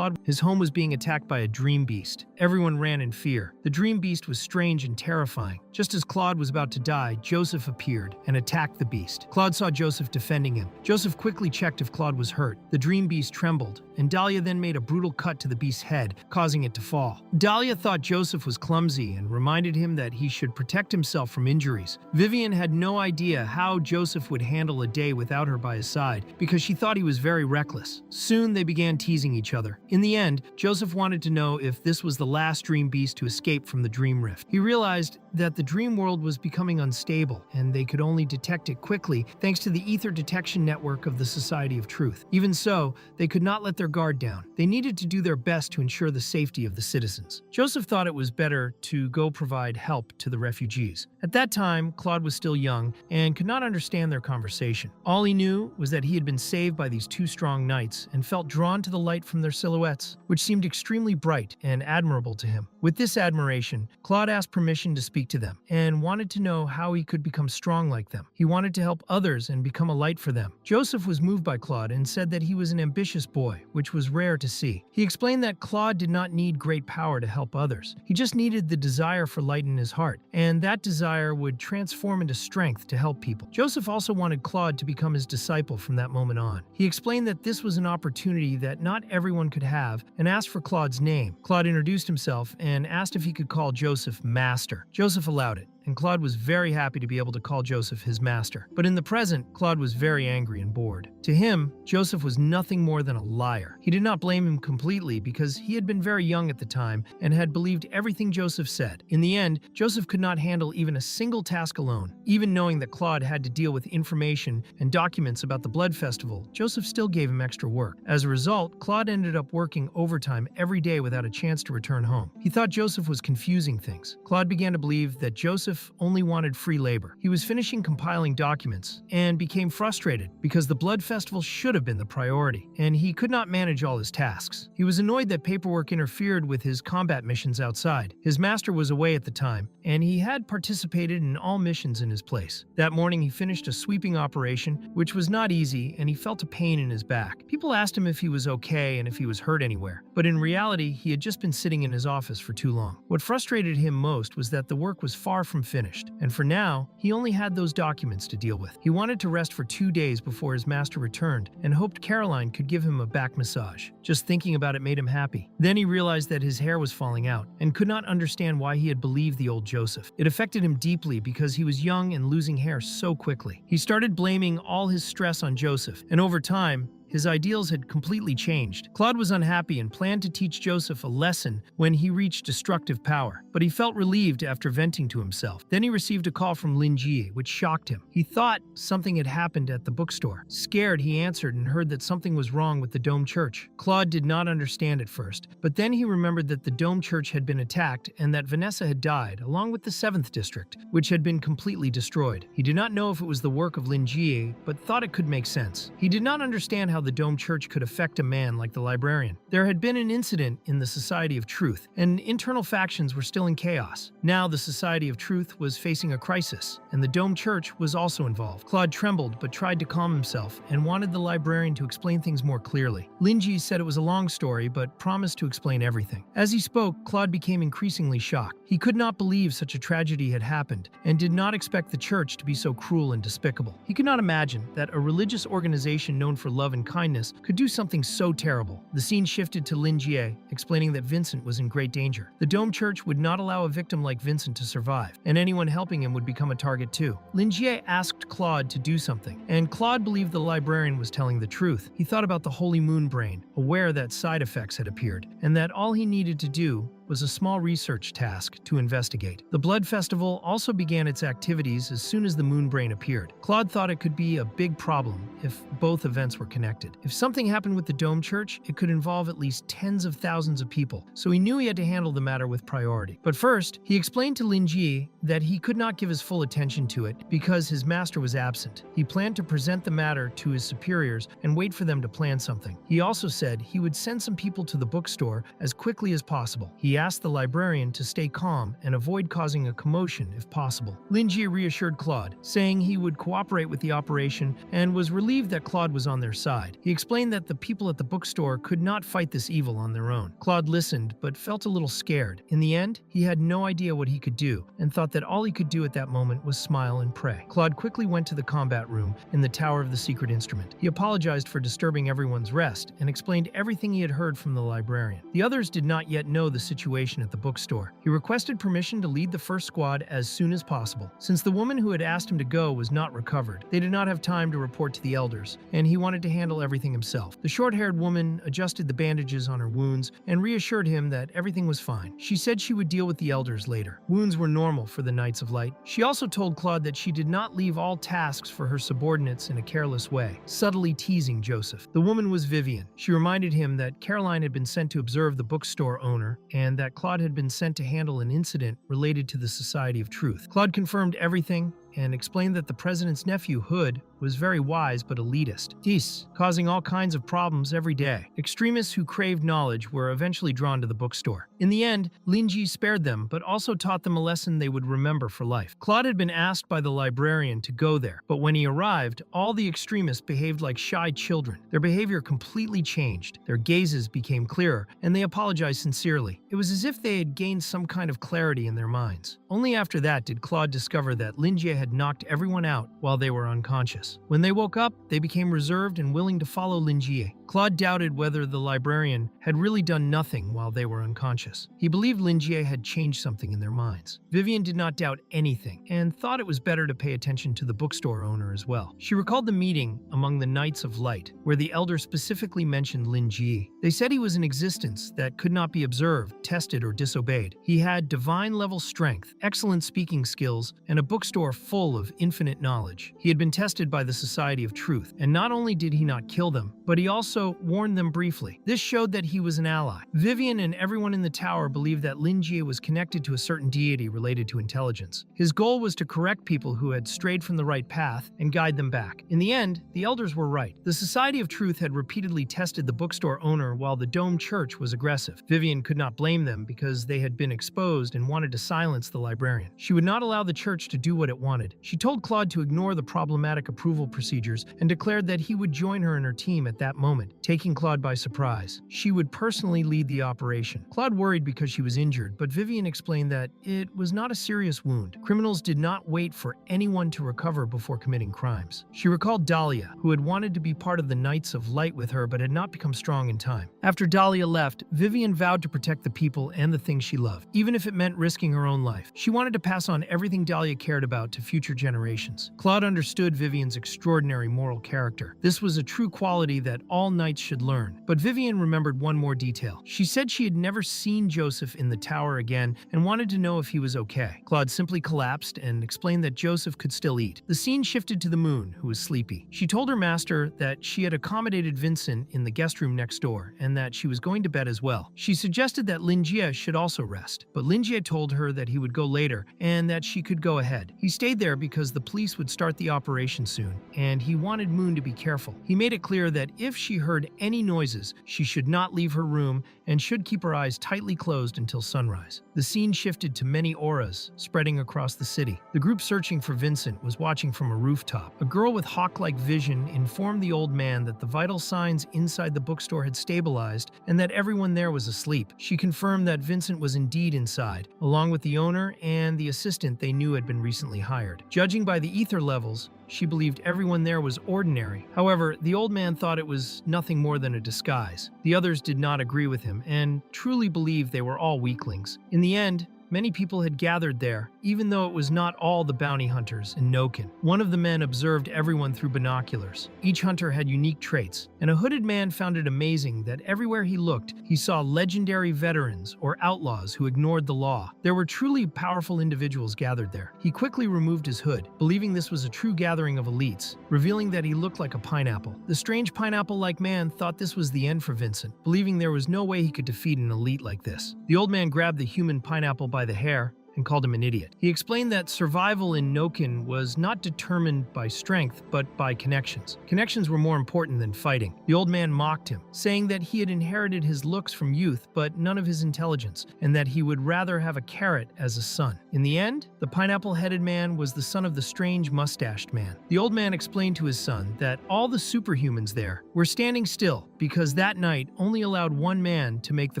his home was being attacked by a dream beast. Everyone ran in fear. The dream beast was strange and terrifying. Just as Claude was about to die, Joseph appeared and attacked the beast. Claude saw Joseph defending him. Joseph quickly checked if Claude was hurt. The dream beast trembled, and Dahlia then made a brutal cut to the beast's head, causing it to fall. Dahlia thought Joseph was clumsy and reminded him that he should protect himself from injuries. Vivian had no idea how Joseph would handle a day without her by his side because she thought he was very reckless. Soon they began teasing each other. In the end, Joseph wanted to know if this was the last dream beast to escape from the dream rift. He realized that the dream world was becoming unstable, and they could only detect it quickly thanks to the ether detection network of the Society of Truth. Even so, they could not let their guard down. They needed to do their best to ensure the safety of the citizens. Joseph thought it was better to go provide help to the refugees. At that time, Claude was still young and could not understand their conversation. All he knew was that he had been saved by these two strong knights and felt drawn to the light from their silhouettes, which seemed extremely bright and admirable to him. With this admiration, Claude asked permission to speak to them and wanted to know how he could become strong like them. He wanted to help others and become a light for them. Joseph was moved by Claude and said that he was an ambitious boy, which was rare to see. He explained that Claude did not need great power to help others. He just needed the desire for light in his heart, and that desire would transform into strength to help people. Joseph also wanted Claude to become his disciple from that moment on. He explained that this was an opportunity that not everyone could have and asked for Claude's name. Claude introduced himself and asked if he could call Joseph Master. Joseph allowed it, and Claude was very happy to be able to call Joseph his master. But in the present, Claude was very angry and bored. To him, Joseph was nothing more than a liar. He did not blame him completely because he had been very young at the time and had believed everything Joseph said. In the end, Joseph could not handle even a single task alone. Even knowing that Claude had to deal with information and documents about the Blood Festival, Joseph still gave him extra work. As a result, Claude ended up working overtime every day without a chance to return home. He thought Joseph was confusing things. Claude began to believe that Joseph only wanted free labor. He was finishing compiling documents and became frustrated because the Blood Festival should have been the priority, and he could not manage all his tasks. He was annoyed that paperwork interfered with his combat missions outside. His master was away at the time, and he had participated in all missions in his place. That morning, he finished a sweeping operation, which was not easy, and he felt a pain in his back. People asked him if he was okay and if he was hurt anywhere, but in reality, he had just been sitting in his office for too long. What frustrated him most was that the work was far from finished, and for now, he only had those documents to deal with. He wanted to rest for 2 days before his master returned and hoped Caroline could give him a back massage. Just thinking about it made him happy. Then he realized that his hair was falling out and could not understand why he had believed the old Joseph. It affected him deeply because he was young and losing hair so quickly. He started blaming all his stress on Joseph, and over time, His ideals had completely changed. Claude was unhappy and planned to teach Joseph a lesson when he reached destructive power, but he felt relieved after venting to himself. Then he received a call from Lingi, which shocked him. He thought something had happened at the bookstore. Scared, he answered and heard that something was wrong with the Dome Church. Claude did not understand at first, but then he remembered that the Dome Church had been attacked and that Vanessa had died, along with the 7th District, which had been completely destroyed. He did not know if it was the work of Lingi, but thought it could make sense. He did not understand how the Dome Church could affect a man like the librarian. There had been an incident in the Society of Truth, and internal factions were still in chaos. Now the Society of Truth was facing a crisis, and the Dome Church was also involved. Claude trembled but tried to calm himself and wanted the librarian to explain things more clearly. Lingi said it was a long story but promised to explain everything. As he spoke, Claude became increasingly shocked. He could not believe such a tragedy had happened and did not expect the church to be so cruel and despicable. He could not imagine that a religious organization known for love and kindness could do something so terrible. The scene shifted to Lingi, explaining that Vincent was in great danger. The Dome Church would not allow a victim like Vincent to survive, and anyone helping him would become a target too. Lingi asked Claude to do something, and Claude believed the librarian was telling the truth. He thought about the Holy Moon Brain, aware that side effects had appeared, and that all he needed to do was a small research task to investigate. The Blood Festival also began its activities as soon as the Moon Brain appeared. Claude thought it could be a big problem if both events were connected. If something happened with the Dome Church, it could involve at least tens of thousands of people, so he knew he had to handle the matter with priority. But first, he explained to Lingi that he could not give his full attention to it because his master was absent. He planned to present the matter to his superiors and wait for them to plan something. He also said he would send some people to the bookstore as quickly as possible. He asked the librarian to stay calm and avoid causing a commotion if possible. Lingi reassured Claude, saying he would cooperate with the operation and was relieved that Claude was on their side. He explained that the people at the bookstore could not fight this evil on their own. Claude listened, but felt a little scared. In the end, he had no idea what he could do and thought that all he could do at that moment was smile and pray. Claude quickly went to the combat room in the Tower of the Secret Instrument. He apologized for disturbing everyone's rest and explained everything he had heard from the librarian. The others did not yet know the situation at the bookstore. He requested permission to lead the first squad as soon as possible. Since the woman who had asked him to go was not recovered, they did not have time to report to the elders, and he wanted to handle everything himself. The short-haired woman adjusted the bandages on her wounds and reassured him that everything was fine. She said she would deal with the elders later. Wounds were normal for the Knights of Light. She also told Claude that she did not leave all tasks for her subordinates in a careless way, subtly teasing Joseph. The woman was Vivian. She reminded him that Caroline had been sent to observe the bookstore owner and that Claude had been sent to handle an incident related to the Society of Truth. Claude confirmed everything and explained that the president's nephew, Hood, was very wise but elitist. This, causing all kinds of problems every day. Extremists who craved knowledge were eventually drawn to the bookstore. In the end, Lingi spared them, but also taught them a lesson they would remember for life. Claude had been asked by the librarian to go there, but when he arrived, all the extremists behaved like shy children. Their behavior completely changed. Their gazes became clearer, and they apologized sincerely. It was as if they had gained some kind of clarity in their minds. Only after that did Claude discover that Lingi had knocked everyone out while they were unconscious. When they woke up, they became reserved and willing to follow Lingi. Claude doubted whether the librarian had really done nothing while they were unconscious. He believed Lingi had changed something in their minds. Vivian did not doubt anything and thought it was better to pay attention to the bookstore owner as well. She recalled the meeting among the Knights of Light, where the elder specifically mentioned Lingi. They said he was an existence that could not be observed, tested, or disobeyed. He had divine-level strength, excellent speaking skills, and a bookstore full of infinite knowledge. He had been tested by the Society of Truth, and not only did he not kill them, but he also warned them briefly. This showed that he was an ally. Vivian and everyone in the tower believed that Lingi was connected to a certain deity related to intelligence. His goal was to correct people who had strayed from the right path and guide them back. In the end, the elders were right. The Society of Truth had repeatedly tested the bookstore owner while the Dome Church was aggressive. Vivian could not blame them because they had been exposed and wanted to silence the librarian. She would not allow the church to do what it wanted. She told Claude to ignore the problematic approval procedures and declared that he would join her and her team at that moment. moment, taking Claude by surprise. She would personally lead the operation. Claude worried because she was injured, but Vivian explained that it was not a serious wound. Criminals did not wait for anyone to recover before committing crimes. She recalled Dahlia, who had wanted to be part of the Knights of Light with her but had not become strong in time. After Dahlia left, Vivian vowed to protect the people and the things she loved, even if it meant risking her own life. She wanted to pass on everything Dahlia cared about to future generations. Claude understood Vivian's extraordinary moral character. This was a true quality that all knights should learn. But Vivian remembered one more detail. She said she had never seen Joseph in the tower again and wanted to know if he was okay. Claude simply collapsed and explained that Joseph could still eat. The scene shifted to the moon, who was sleepy. She told her master that she had accommodated Vincent in the guest room next door and that she was going to bed as well. She suggested that Lingi should also rest, but Lingi told her that he would go later and that she could go ahead. He stayed there because the police would start the operation soon, and he wanted Moon to be careful. He made it clear that if she heard any noises, she should not leave her room and should keep her eyes tightly closed until sunrise. The scene shifted to many auras spreading across the city. The group searching for Vincent was watching from a rooftop. A girl with hawk-like vision informed the old man that the vital signs inside the bookstore had stabilized and that everyone there was asleep. She confirmed that Vincent was indeed inside, along with the owner and the assistant they knew had been recently hired. Judging by the ether levels, she believed everyone there was ordinary. However, the old man thought it was nothing more than a disguise. The others did not agree with him and truly believed they were all weaklings. In the end, many people had gathered there, even though it was not all the bounty hunters in Noken. One of the men observed everyone through binoculars. Each hunter had unique traits, and a hooded man found it amazing that everywhere he looked, he saw legendary veterans or outlaws who ignored the law. There were truly powerful individuals gathered there. He quickly removed his hood, believing this was a true gathering of elites, revealing that he looked like a pineapple. The strange pineapple-like man thought this was the end for Vincent, believing there was no way he could defeat an elite like this. The old man grabbed the human pineapple by the hair and called him an idiot. He explained that survival in Noken was not determined by strength, but by connections. Connections were more important than fighting. The old man mocked him, saying that he had inherited his looks from youth, but none of his intelligence, and that he would rather have a carrot as a son. In the end, the pineapple-headed man was the son of the strange mustached man. The old man explained to his son that all the superhumans there were standing still because that night only allowed one man to make the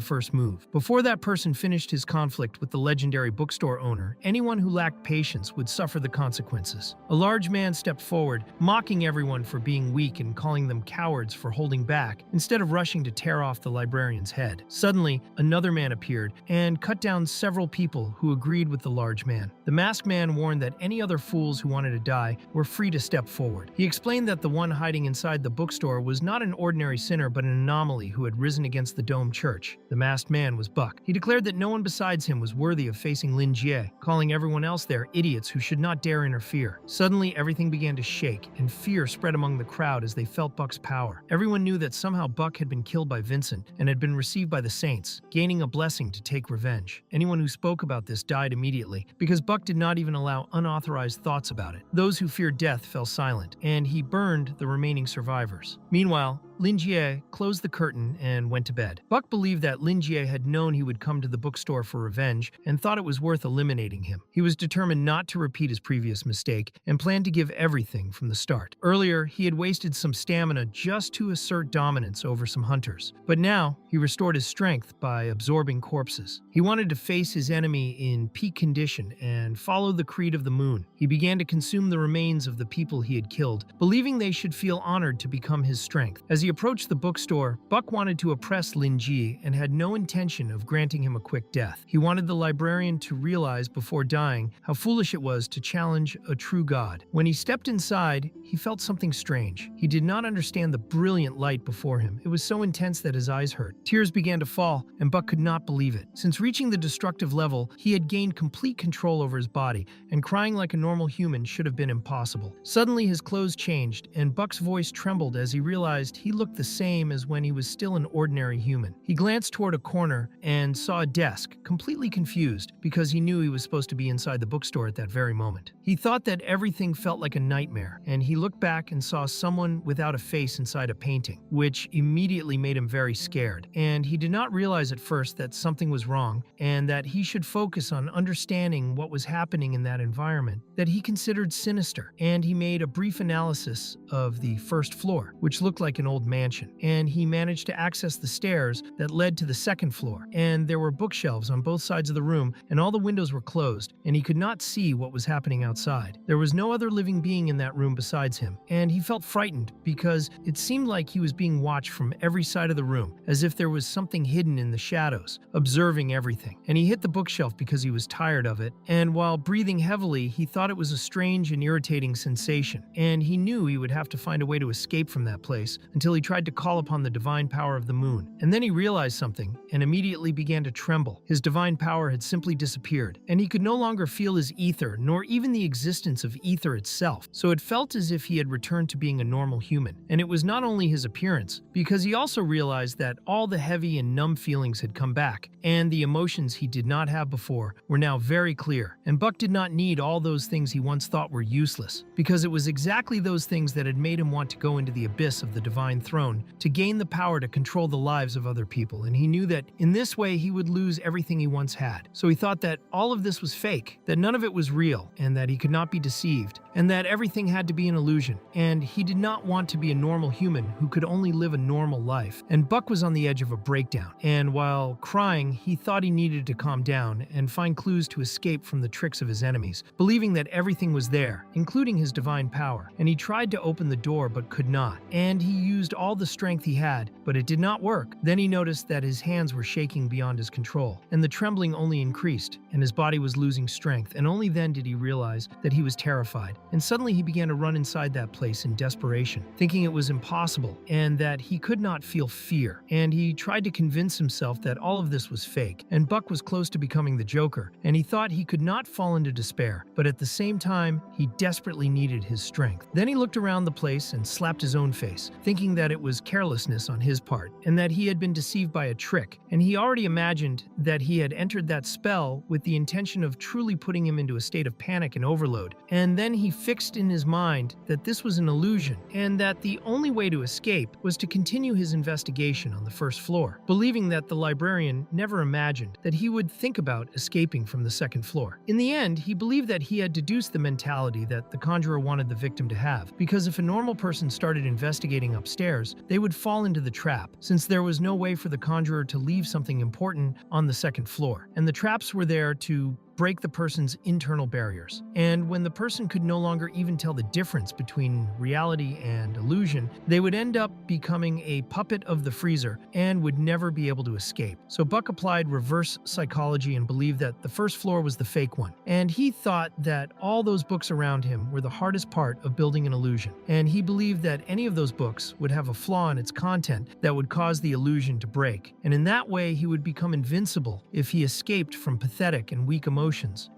first move. Before that person finished his conflict with the legendary bookstore owner, anyone who lacked patience would suffer the consequences. A large man stepped forward, mocking everyone for being weak and calling them cowards for holding back, instead of rushing to tear off the librarian's head. Suddenly, another man appeared and cut down several people who agreed with the large man. The masked man warned that any other fools who wanted to die were free to step forward. He explained that the one hiding inside the bookstore was not an ordinary sinner but an anomaly who had risen against the Dome Church. The masked man was Buck. He declared that no one besides him was worthy of facing Lynn, calling everyone else there idiots who should not dare interfere. Suddenly, everything began to shake, and fear spread among the crowd as they felt Buck's power. Everyone knew that somehow Buck had been killed by Vincent and had been received by the saints, gaining a blessing to take revenge. Anyone who spoke about this died immediately, because Buck did not even allow unauthorized thoughts about it. Those who feared death fell silent, and he burned the remaining survivors. Meanwhile, Lingi closed the curtain and went to bed. Buck believed that Lingi had known he would come to the bookstore for revenge and thought it was worth eliminating him. He was determined not to repeat his previous mistake and planned to give everything from the start. Earlier, he had wasted some stamina just to assert dominance over some hunters, but now he restored his strength by absorbing corpses. He wanted to face his enemy in peak condition and follow the creed of the moon. He began to consume the remains of the people he had killed, believing they should feel honored to become his strength. As he approached the bookstore, Buck wanted to oppress Lingi and had no intention of granting him a quick death. He wanted the librarian to realize before dying how foolish it was to challenge a true god. When he stepped inside, he felt something strange. He did not understand the brilliant light before him. It was so intense that his eyes hurt. Tears began to fall, and Buck could not believe it. Since reaching the destructive level, he had gained complete control over his body, and crying like a normal human should have been impossible. Suddenly, his clothes changed, and Buck's voice trembled as he realized he looked the same as when he was still an ordinary human. He glanced toward a corner and saw a desk, completely confused, because he knew he was supposed to be inside the bookstore at that very moment. He thought that everything felt like a nightmare, and he looked back and saw someone without a face inside a painting, which immediately made him very scared. And he did not realize at first that something was wrong, and that he should focus on understanding what was happening in that environment that he considered sinister. And he made a brief analysis of the first floor, which looked like an old old mansion, and he managed to access the stairs that led to the second floor. And there were bookshelves on both sides of the room, and all the windows were closed, and he could not see what was happening outside. There was no other living being in that room besides him, and he felt frightened because it seemed like he was being watched from every side of the room, as if there was something hidden in the shadows, observing everything. And he hit the bookshelf because he was tired of it, and while breathing heavily, he thought it was a strange and irritating sensation, and he knew he would have to find a way to escape from that place until he tried to call upon the divine power of the moon. And then he realized something and immediately began to tremble. His divine power had simply disappeared, and he could no longer feel his ether, nor even the existence of ether itself. So it felt as if he had returned to being a normal human. And it was not only his appearance, because he also realized that all the heavy and numb feelings had come back, and the emotions he did not have before were now very clear. And Buck did not need all those things he once thought were useless, because it was exactly those things that had made him want to go into the abyss of the divine throne to gain the power to control the lives of other people. And he knew that in this way he would lose everything he once had. So he thought that all of this was fake, that none of it was real, and that he could not be deceived, and that everything had to be an illusion. And he did not want to be a normal human who could only live a normal life. And Buck was on the edge of a breakdown, and while crying, he thought he needed to calm down and find clues to escape from the tricks of his enemies, believing that everything was there, including his divine power. And he tried to open the door but could not, and he used all the strength he had, but it did not work. Then he noticed that his hands were shaking beyond his control, and the trembling only increased, and his body was losing strength, and only then did he realize that he was terrified. And suddenly he began to run inside that place in desperation, thinking it was impossible and that he could not feel fear. And he tried to convince himself that all of this was fake, and Buck was close to becoming the Joker, and he thought he could not fall into despair, but at the same time, he desperately needed his strength. Then he looked around the place and slapped his own face, thinking that it was carelessness on his part, and that he had been deceived by a trick, and he already imagined that he had entered that spell with the intention of truly putting him into a state of panic and overload. And then he fixed in his mind that this was an illusion, and that the only way to escape was to continue his investigation on the first floor, believing that the librarian never imagined that he would think about escaping from the second floor. In the end, he believed that he had deduced the mentality that the conjurer wanted the victim to have, because if a normal person started investigating upstairs, they would fall into the trap, since there was no way for the conjurer to leave something important on the second floor, and the traps were there to break the person's internal barriers. And when the person could no longer even tell the difference between reality and illusion, they would end up becoming a puppet of the freezer and would never be able to escape. So Buck applied reverse psychology and believed that the first floor was the fake one. And he thought that all those books around him were the hardest part of building an illusion. And he believed that any of those books would have a flaw in its content that would cause the illusion to break. And in that way, he would become invincible if he escaped from pathetic and weak emotions.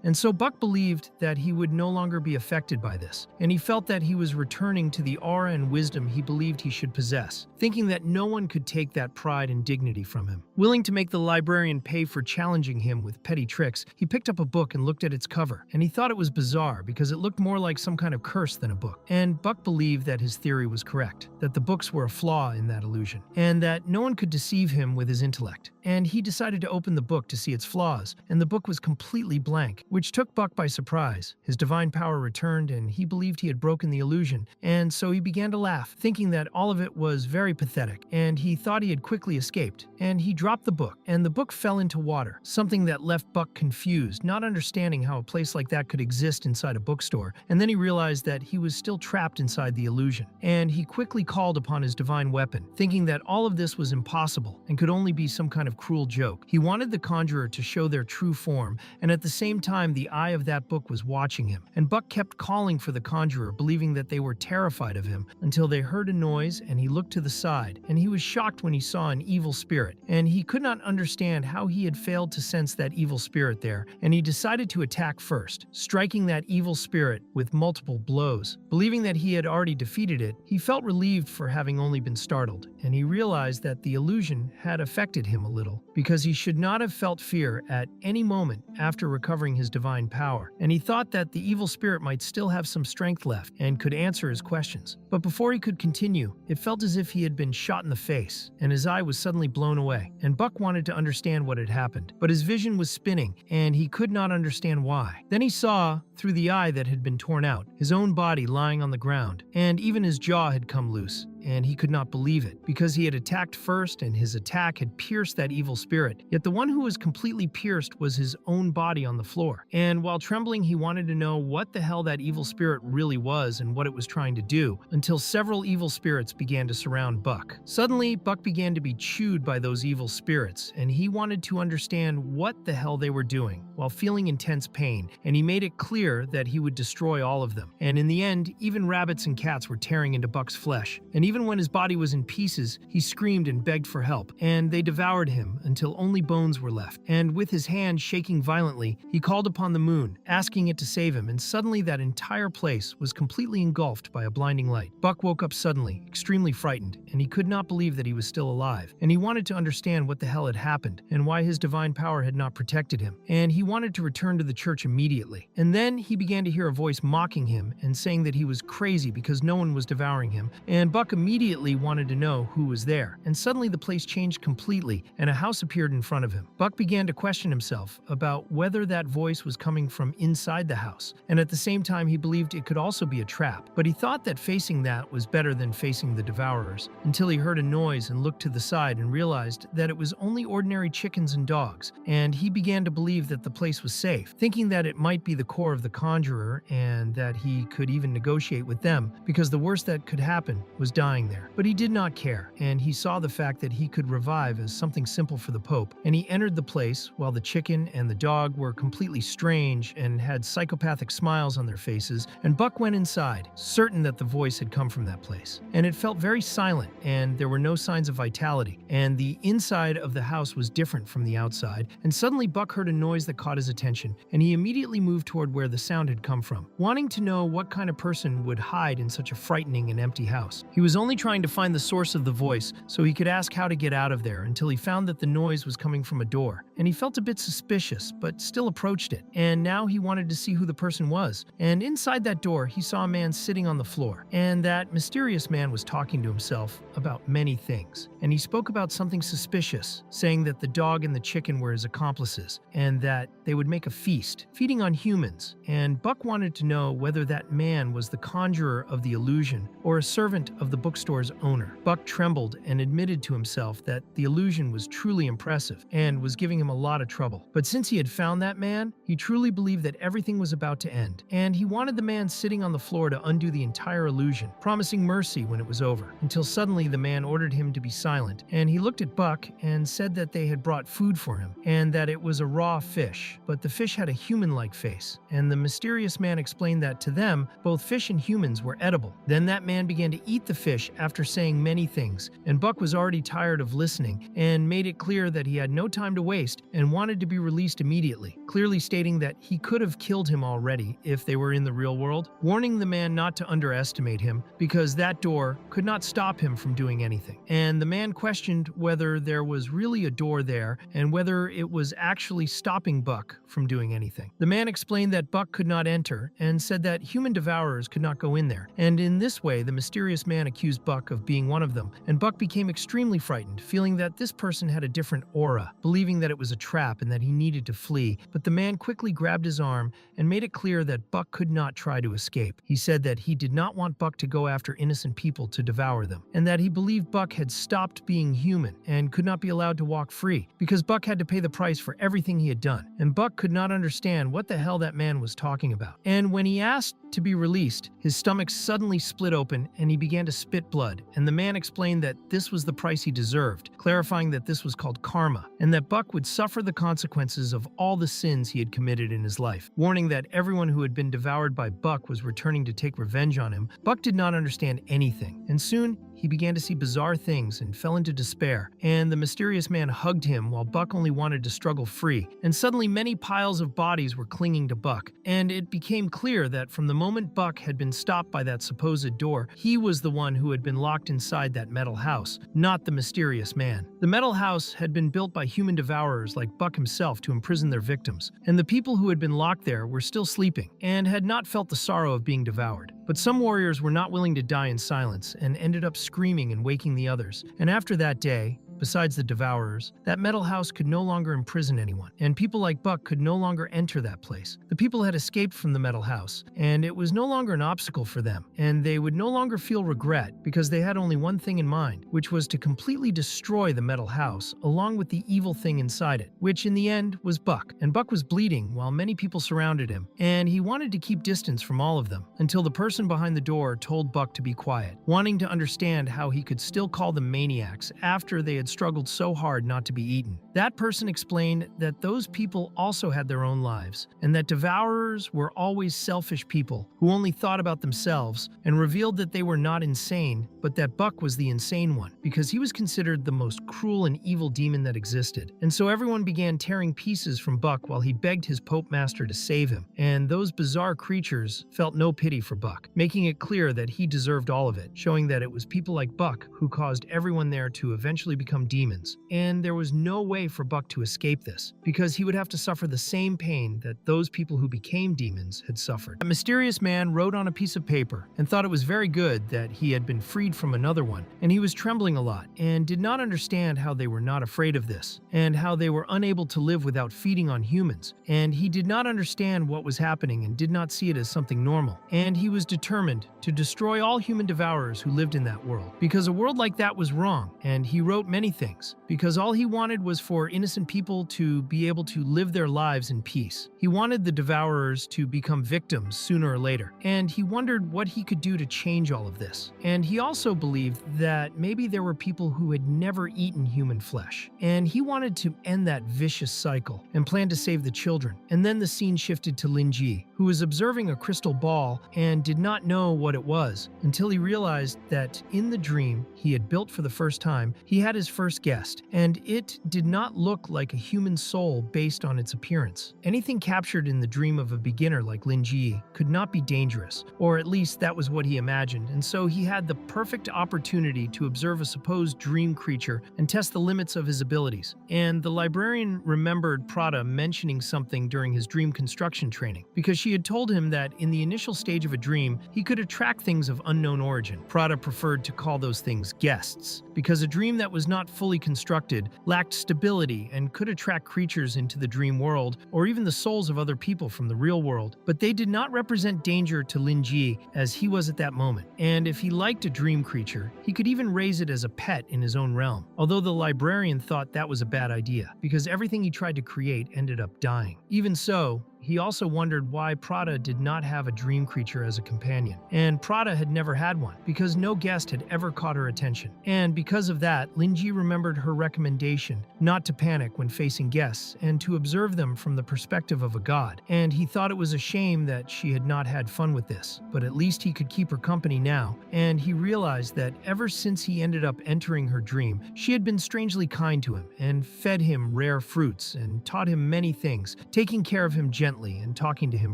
And so Buck believed that he would no longer be affected by this, and he felt that he was returning to the aura and wisdom he believed he should possess, thinking that no one could take that pride and dignity from him. Willing to make the librarian pay for challenging him with petty tricks, he picked up a book and looked at its cover, and he thought it was bizarre because it looked more like some kind of curse than a book. And Buck believed that his theory was correct, that the books were a flaw in that illusion, and that no one could deceive him with his intellect. And he decided to open the book to see its flaws, and the book was completely blank, which took Buck by surprise. His divine power returned, and he believed he had broken the illusion, and so he began to laugh, thinking that all of it was very pathetic, and he thought he had quickly escaped. And he dropped the book, and the book fell into water, something that left Buck confused, not understanding how a place like that could exist inside a bookstore. And then he realized that he was still trapped inside the illusion, and he quickly called upon his divine weapon, thinking that all of this was impossible and could only be some kind of cruel joke. He wanted the conjurer to show their true form, and at the same time, the eye of that book was watching him. And Buck kept calling for the conjurer, believing that they were terrified of him, until they heard a noise, and he looked to the side, and he was shocked when he saw an evil spirit, and he could not understand how he had failed to sense that evil spirit there, and he decided to attack first, striking that evil spirit with multiple blows. Believing that he had already defeated it, he felt relieved for having only been startled, and he realized that the illusion had affected him a little, because he should not have felt fear at any moment after recovering his divine power, and he thought that the evil spirit might still have some strength left and could answer his questions. But before he could continue, it felt as if he had been shot in the face, and his eye was suddenly blown away, and Buck wanted to understand what had happened, but his vision was spinning, and he could not understand why. Then he saw through the eye that had been torn out, his own body lying on the ground, and even his jaw had come loose. And he could not believe it, because he had attacked first and his attack had pierced that evil spirit. Yet the one who was completely pierced was his own body on the floor. And while trembling, he wanted to know what the hell that evil spirit really was and what it was trying to do, until several evil spirits began to surround Buck. Suddenly, Buck began to be chewed by those evil spirits, and he wanted to understand what the hell they were doing, while feeling intense pain, and he made it clear that he would destroy all of them. And in the end, even rabbits and cats were tearing into Buck's flesh. And even when his body was in pieces, he screamed and begged for help, and they devoured him until only bones were left. And with his hand shaking violently, he called upon the moon, asking it to save him, and suddenly that entire place was completely engulfed by a blinding light. Buck woke up suddenly, extremely frightened, and he could not believe that he was still alive. And he wanted to understand what the hell had happened, and why his divine power had not protected him. And he wanted to return to the church immediately. And then he began to hear a voice mocking him and saying that he was crazy because no one was devouring him. And Buck immediately wanted to know who was there. And suddenly the place changed completely, and a house appeared in front of him. Buck began to question himself about whether that voice was coming from inside the house. And at the same time, he believed it could also be a trap. But he thought that facing that was better than facing the devourers, until he heard a noise and looked to the side and realized that it was only ordinary chickens and dogs. And he began to believe that the place was safe, thinking that it might be the core of the conjurer and that he could even negotiate with them, because the worst that could happen was dying there. But he did not care, and he saw the fact that he could revive as something simple for the Pope, and he entered the place while the chicken and the dog were completely strange and had psychopathic smiles on their faces, and Buck went inside, certain that the voice had come from that place. And it felt very silent, and there were no signs of vitality, and the inside of the house was different from the outside, and suddenly Buck heard a noise that caught his attention, and he immediately moved toward where the sound had come from, wanting to know what kind of person would hide in such a frightening and empty house. He was only trying to find the source of the voice so he could ask how to get out of there, until he found that the noise was coming from a door. And he felt a bit suspicious, but still approached it. And now he wanted to see who the person was. And inside that door, he saw a man sitting on the floor. And that mysterious man was talking to himself about many things. And he spoke about something suspicious, saying that the dog and the chicken were his accomplices, and that they would make a feast, feeding on humans. And Buck wanted to know whether that man was the conjurer of the illusion or a servant of the bookstore's owner. Buck trembled and admitted to himself that the illusion was truly impressive and was giving him a lot of trouble. But since he had found that man, he truly believed that everything was about to end. And he wanted the man sitting on the floor to undo the entire illusion, promising mercy when it was over, until suddenly the man ordered him to be silent. And he looked at Buck and said that they had brought food for him, and that it was a raw fish, but the fish had a human-like face. And the mysterious man explained that to them, both fish and humans were edible. Then that man began to eat the fish after saying many things, and Buck was already tired of listening and made it clear that he had no time to waste and wanted to be released immediately, clearly stating that he could have killed him already if they were in the real world, warning the man not to underestimate him because that door could not stop him from doing anything. And the man questioned whether there was really a door there and whether it was actually stopping Buck from doing anything. The man explained that Buck could not enter and said that human devourers could not go in there. And in this way, the mysterious man accused Buck of being one of them, and Buck became extremely frightened, feeling that this person had a different aura, believing that it was a trap and that he needed to flee. But the man quickly grabbed his arm and made it clear that Buck could not try to escape. He said that he did not want Buck to go after innocent people to devour them, and that he believed Buck had stopped being human and could not be allowed to walk free, because Buck had to pay the price for everything he had done. And Buck could not understand what the hell that man was talking about. And when he asked to be released, his stomach suddenly split open and he began to spit blood, and the man explained that this was the price he deserved, clarifying that this was called karma, and that Buck would suffer the consequences of all the sins he had committed in his life, warning that everyone who had been devoured by Buck was returning to take revenge on him. Buck did not understand anything, and soon he began to see bizarre things and fell into despair, and the mysterious man hugged him while Buck only wanted to struggle free. And suddenly many piles of bodies were clinging to Buck, and it became clear that from the moment Buck had been stopped by that supposed door, he was the one who had been locked inside that metal house, not the mysterious man. The metal house had been built by human devourers like Buck himself to imprison their victims, and the people who had been locked there were still sleeping and had not felt the sorrow of being devoured. But some warriors were not willing to die in silence and ended up screaming and waking the others. And after that day, besides the Devourers, that metal house could no longer imprison anyone, and people like Buck could no longer enter that place. The people had escaped from the metal house, and it was no longer an obstacle for them, and they would no longer feel regret because they had only one thing in mind, which was to completely destroy the metal house along with the evil thing inside it, which in the end was Buck. And Buck was bleeding while many people surrounded him, and he wanted to keep distance from all of them until the person behind the door told Buck to be quiet, wanting to understand how he could still call them maniacs after they had struggled so hard not to be eaten. That person explained that those people also had their own lives, and that Devourers were always selfish people who only thought about themselves, and revealed that they were not insane, but that Buck was the insane one, because he was considered the most cruel and evil demon that existed. And so everyone began tearing pieces from Buck while he begged his Pope Master to save him, and those bizarre creatures felt no pity for Buck, making it clear that he deserved all of it, showing that it was people like Buck who caused everyone there to eventually become demons. And there was no way for Buck to escape this, because he would have to suffer the same pain that those people who became demons had suffered. A mysterious man wrote on a piece of paper and thought it was very good that he had been freed from another one, and he was trembling a lot and did not understand how they were not afraid of this, and how they were unable to live without feeding on humans, and he did not understand what was happening and did not see it as something normal, and he was determined to destroy all human devourers who lived in that world, because a world like that was wrong. And he wrote many things, because all he wanted was for innocent people to be able to live their lives in peace. He wanted the devourers to become victims sooner or later, and he wondered what he could do to change all of this. And he also believed that maybe there were people who had never eaten human flesh, and he wanted to end that vicious cycle and planned to save the children. And then the scene shifted to Lingi, who was observing a crystal ball and did not know what it was until he realized that in the dream he had built for the first time, he had his first guest, and it did not look like a human soul based on its appearance. Anything captured in the dream of a beginner like Lingi could not be dangerous, or at least that was what he imagined, and so he had the perfect opportunity to observe a supposed dream creature and test the limits of his abilities. And the librarian remembered Prada mentioning something during his dream construction training, because she had told him that in the initial stage of a dream, he could attract things of unknown origin. Prada preferred to call those things guests, because a dream that was not fully constructed lacked stability and could attract creatures into the dream world, or even the souls of other people from the real world. But they did not represent danger to Lingi as he was at that moment. And if he liked a dream creature, he could even raise it as a pet in his own realm. Although the librarian thought that was a bad idea, because everything he tried to create ended up dying. Even so, he also wondered why Prada did not have a dream creature as a companion. And Prada had never had one, because no guest had ever caught her attention. And because of that, Lingi remembered her recommendation not to panic when facing guests and to observe them from the perspective of a god. And he thought it was a shame that she had not had fun with this, but at least he could keep her company now. And he realized that ever since he ended up entering her dream, she had been strangely kind to him and fed him rare fruits and taught him many things, taking care of him gently and talking to him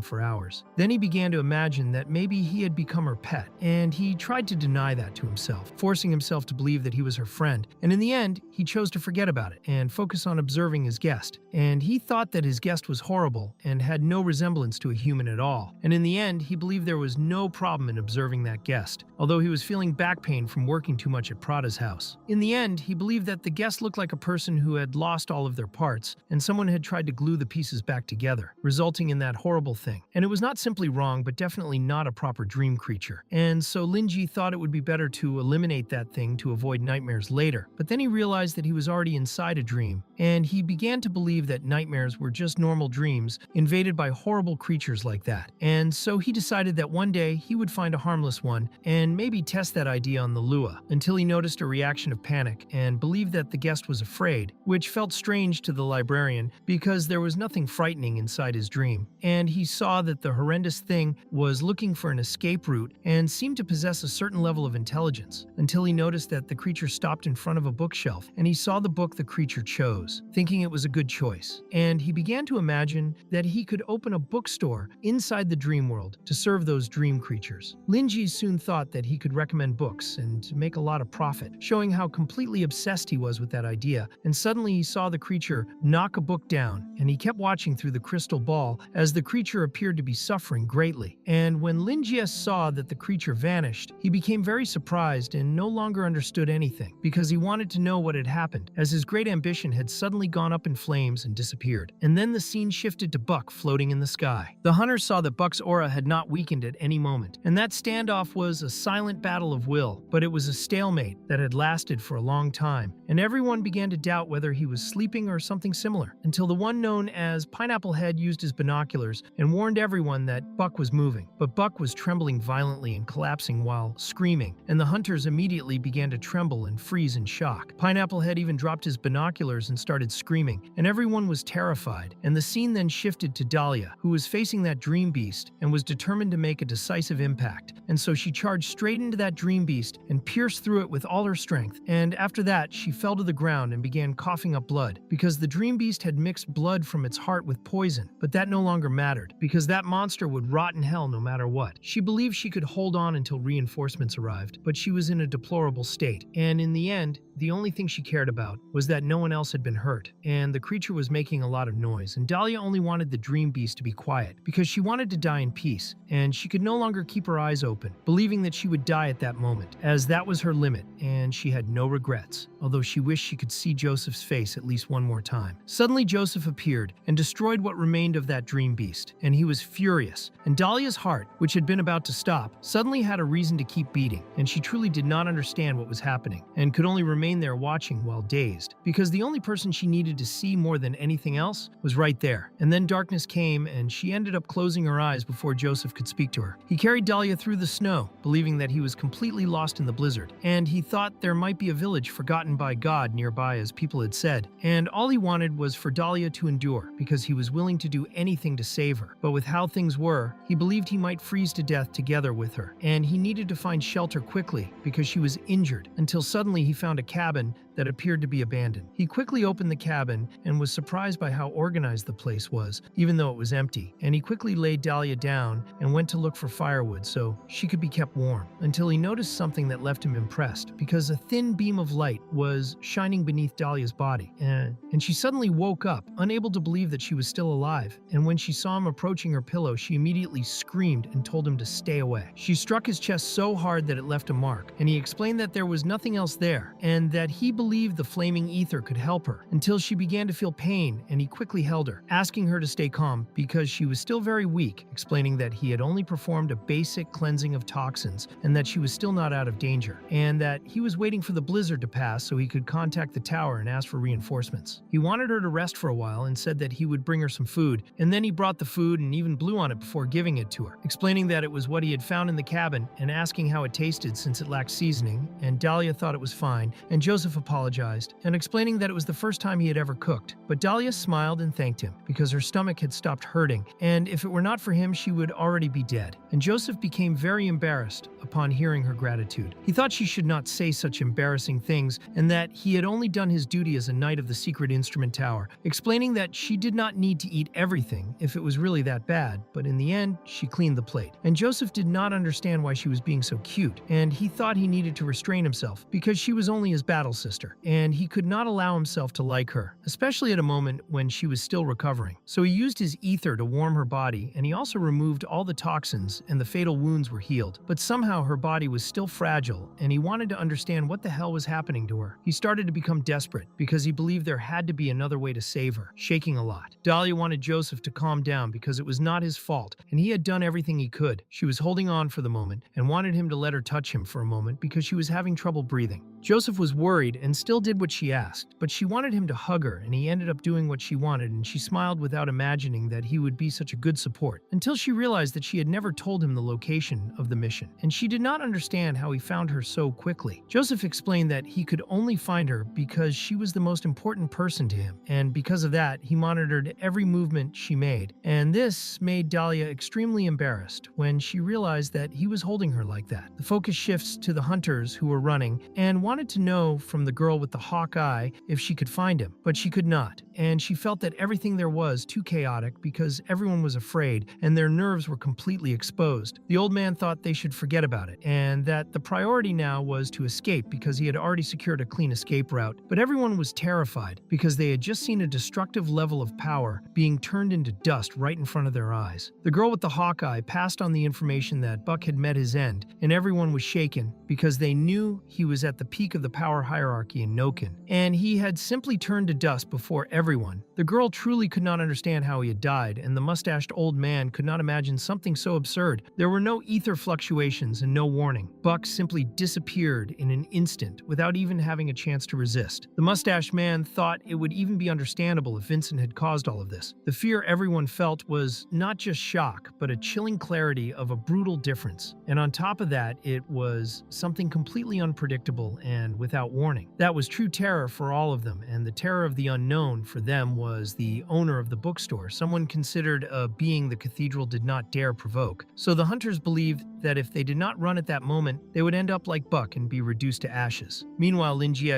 for hours. Then he began to imagine that maybe he had become her pet, and he tried to deny that to himself, forcing himself to believe that he was her friend. And in the end, he chose to forget about it and focus on observing his guest. And he thought that his guest was horrible and had no resemblance to a human at all. And in the end, he believed there was no problem in observing that guest, although he was feeling back pain from working too much at Prada's house. In the end, he believed that the guest looked like a person who had lost all of their parts, and someone had tried to glue the pieces back together, resulting in that horrible thing. And it was not simply wrong, but definitely not a proper dream creature. And so Lingi thought it would be better to eliminate that thing to avoid nightmares later. But then he realized that he was already inside a dream, and he began to believe that nightmares were just normal dreams invaded by horrible creatures like that. And so he decided that one day he would find a harmless one and maybe test that idea on the Lua, until he noticed a reaction of panic and believed that the guest was afraid, which felt strange to the librarian because there was nothing frightening inside his dream. And he saw that the horrendous thing was looking for an escape route and seemed to possess a certain level of intelligence, until he noticed that the creature stopped in front of a bookshelf, and he saw the book the creature chose, thinking it was a good choice. And he began to imagine that he could open a bookstore inside the dream world to serve those dream creatures. Lingi soon thought that he could recommend books and make a lot of profit, showing how completely obsessed he was with that idea. And suddenly he saw the creature knock a book down, and he kept watching through the crystal ball fall, as the creature appeared to be suffering greatly. And when Lingi saw that the creature vanished, he became very surprised and no longer understood anything, because he wanted to know what had happened, as his great ambition had suddenly gone up in flames and disappeared. And then the scene shifted to Buck floating in the sky. The hunter saw that Buck's aura had not weakened at any moment, and that standoff was a silent battle of will, but it was a stalemate that had lasted for a long time, and everyone began to doubt whether he was sleeping or something similar, until the one known as Pineapple Head used his binoculars and warned everyone that Buck was moving. But Buck was trembling violently and collapsing while screaming, and the hunters immediately began to tremble and freeze in shock. Pineapple Head even dropped his binoculars and started screaming, and everyone was terrified. And the scene then shifted to Dahlia, who was facing that dream beast and was determined to make a decisive impact. And so she charged straight into that dream beast and pierced through it with all her strength. And after that, she fell to the ground and began coughing up blood, because the dream beast had mixed blood from its heart with poison. But that no longer mattered, because that monster would rot in hell no matter what. She believed she could hold on until reinforcements arrived, but she was in a deplorable state. And in the end, the only thing she cared about was that no one else had been hurt, and the creature was making a lot of noise, and Dahlia only wanted the dream beast to be quiet, because she wanted to die in peace, and she could no longer keep her eyes open, believing that she would die at that moment, as that was her limit, and she had no regrets, although she wished she could see Joseph's face at least one more time. Suddenly Joseph appeared and destroyed what remained of that dream beast, and he was furious, and Dahlia's heart, which had been about to stop, suddenly had a reason to keep beating, and she truly did not understand what was happening, and could only remain there watching while dazed, because the only person she needed to see more than anything else was right there. And then darkness came, and she ended up closing her eyes before Joseph could speak to her. He carried Dahlia through the snow, believing that he was completely lost in the blizzard, and he thought there might be a village forgotten by God nearby, as people had said, and all he wanted was for Dahlia to endure, because he was willing to do anything to save her. But with how things were, he believed he might freeze to death together with her, and he needed to find shelter quickly, because she was injured, until suddenly he found a cabin that appeared to be abandoned. He quickly opened the cabin and was surprised by how organized the place was, even though it was empty, and he quickly laid Dahlia down and went to look for firewood so she could be kept warm, until he noticed something that left him impressed, because a thin beam of light was shining beneath Dahlia's body, and she suddenly woke up, unable to believe that she was still alive, and when she saw him approaching her pillow, she immediately screamed and told him to stay away. She struck his chest so hard that it left a mark, and he explained that there was nothing else there, and that he believed the flaming ether could help her, until she began to feel pain, and he quickly held her, asking her to stay calm because she was still very weak, explaining that he had only performed a basic cleansing of toxins and that she was still not out of danger, and that he was waiting for the blizzard to pass so he could contact the tower and ask for reinforcements. He wanted her to rest for a while and said that he would bring her some food, and then he brought the food and even blew on it before giving it to her, explaining that it was what he had found in the cabin and asking how it tasted since it lacked seasoning, and Dahlia thought it was fine, and Joseph apologized, and explaining that it was the first time he had ever cooked. But Dahlia smiled and thanked him, because her stomach had stopped hurting, and if it were not for him, she would already be dead. And Joseph became very embarrassed upon hearing her gratitude. He thought she should not say such embarrassing things, and that he had only done his duty as a knight of the secret instrument tower, explaining that she did not need to eat everything if it was really that bad, but in the end, she cleaned the plate. And Joseph did not understand why she was being so cute, and he thought he needed to restrain himself, because she was only his battle sister, and he could not allow himself to like her, especially at a moment when she was still recovering. So he used his ether to warm her body, and he also removed all the toxins, and the fatal wounds were healed. But somehow her body was still fragile, and he wanted to understand what the hell was happening to her. He started to become desperate, because he believed there had to be another way to save her, shaking a lot. Dahlia wanted Joseph to calm down because it was not his fault, and he had done everything he could. She was holding on for the moment, and wanted him to let her touch him for a moment because she was having trouble breathing. Joseph was worried and still did what she asked, but she wanted him to hug her, and he ended up doing what she wanted, and she smiled without imagining that he would be such a good support, until she realized that she had never told him the location of the mission, and she did not understand how he found her so quickly. Joseph explained that he could only find her because she was the most important person to him, and because of that, he monitored every movement she made, and this made Dahlia extremely embarrassed when she realized that he was holding her like that. The focus shifts to the hunters who were running and wanted wanted to know from the girl with the hawk eye if she could find him, but she could not. And she felt that everything there was too chaotic because everyone was afraid and their nerves were completely exposed. The old man thought they should forget about it and that the priority now was to escape because he had already secured a clean escape route. But everyone was terrified because they had just seen a destructive level of power being turned into dust right in front of their eyes. The girl with the hawk eye passed on the information that Buck had met his end, and everyone was shaken because they knew he was at the peak of the power hierarchy in Noken, and he had simply turned to dust before everyone. The girl truly could not understand how he had died, and the mustached old man could not imagine something so absurd. There were no ether fluctuations and no warning. Buck simply disappeared in an instant without even having a chance to resist. The mustached man thought it would even be understandable if Vincent had caused all of this. The fear everyone felt was not just shock, but a chilling clarity of a brutal difference. And on top of that, it was something completely unpredictable and without warning. That was true terror for all of them, and the terror of the unknown for them was the owner of the bookstore, someone considered a being the cathedral did not dare provoke. So the hunters believed that if they did not run at that moment, they would end up like Buck and be reduced to ashes. Meanwhile, Lingi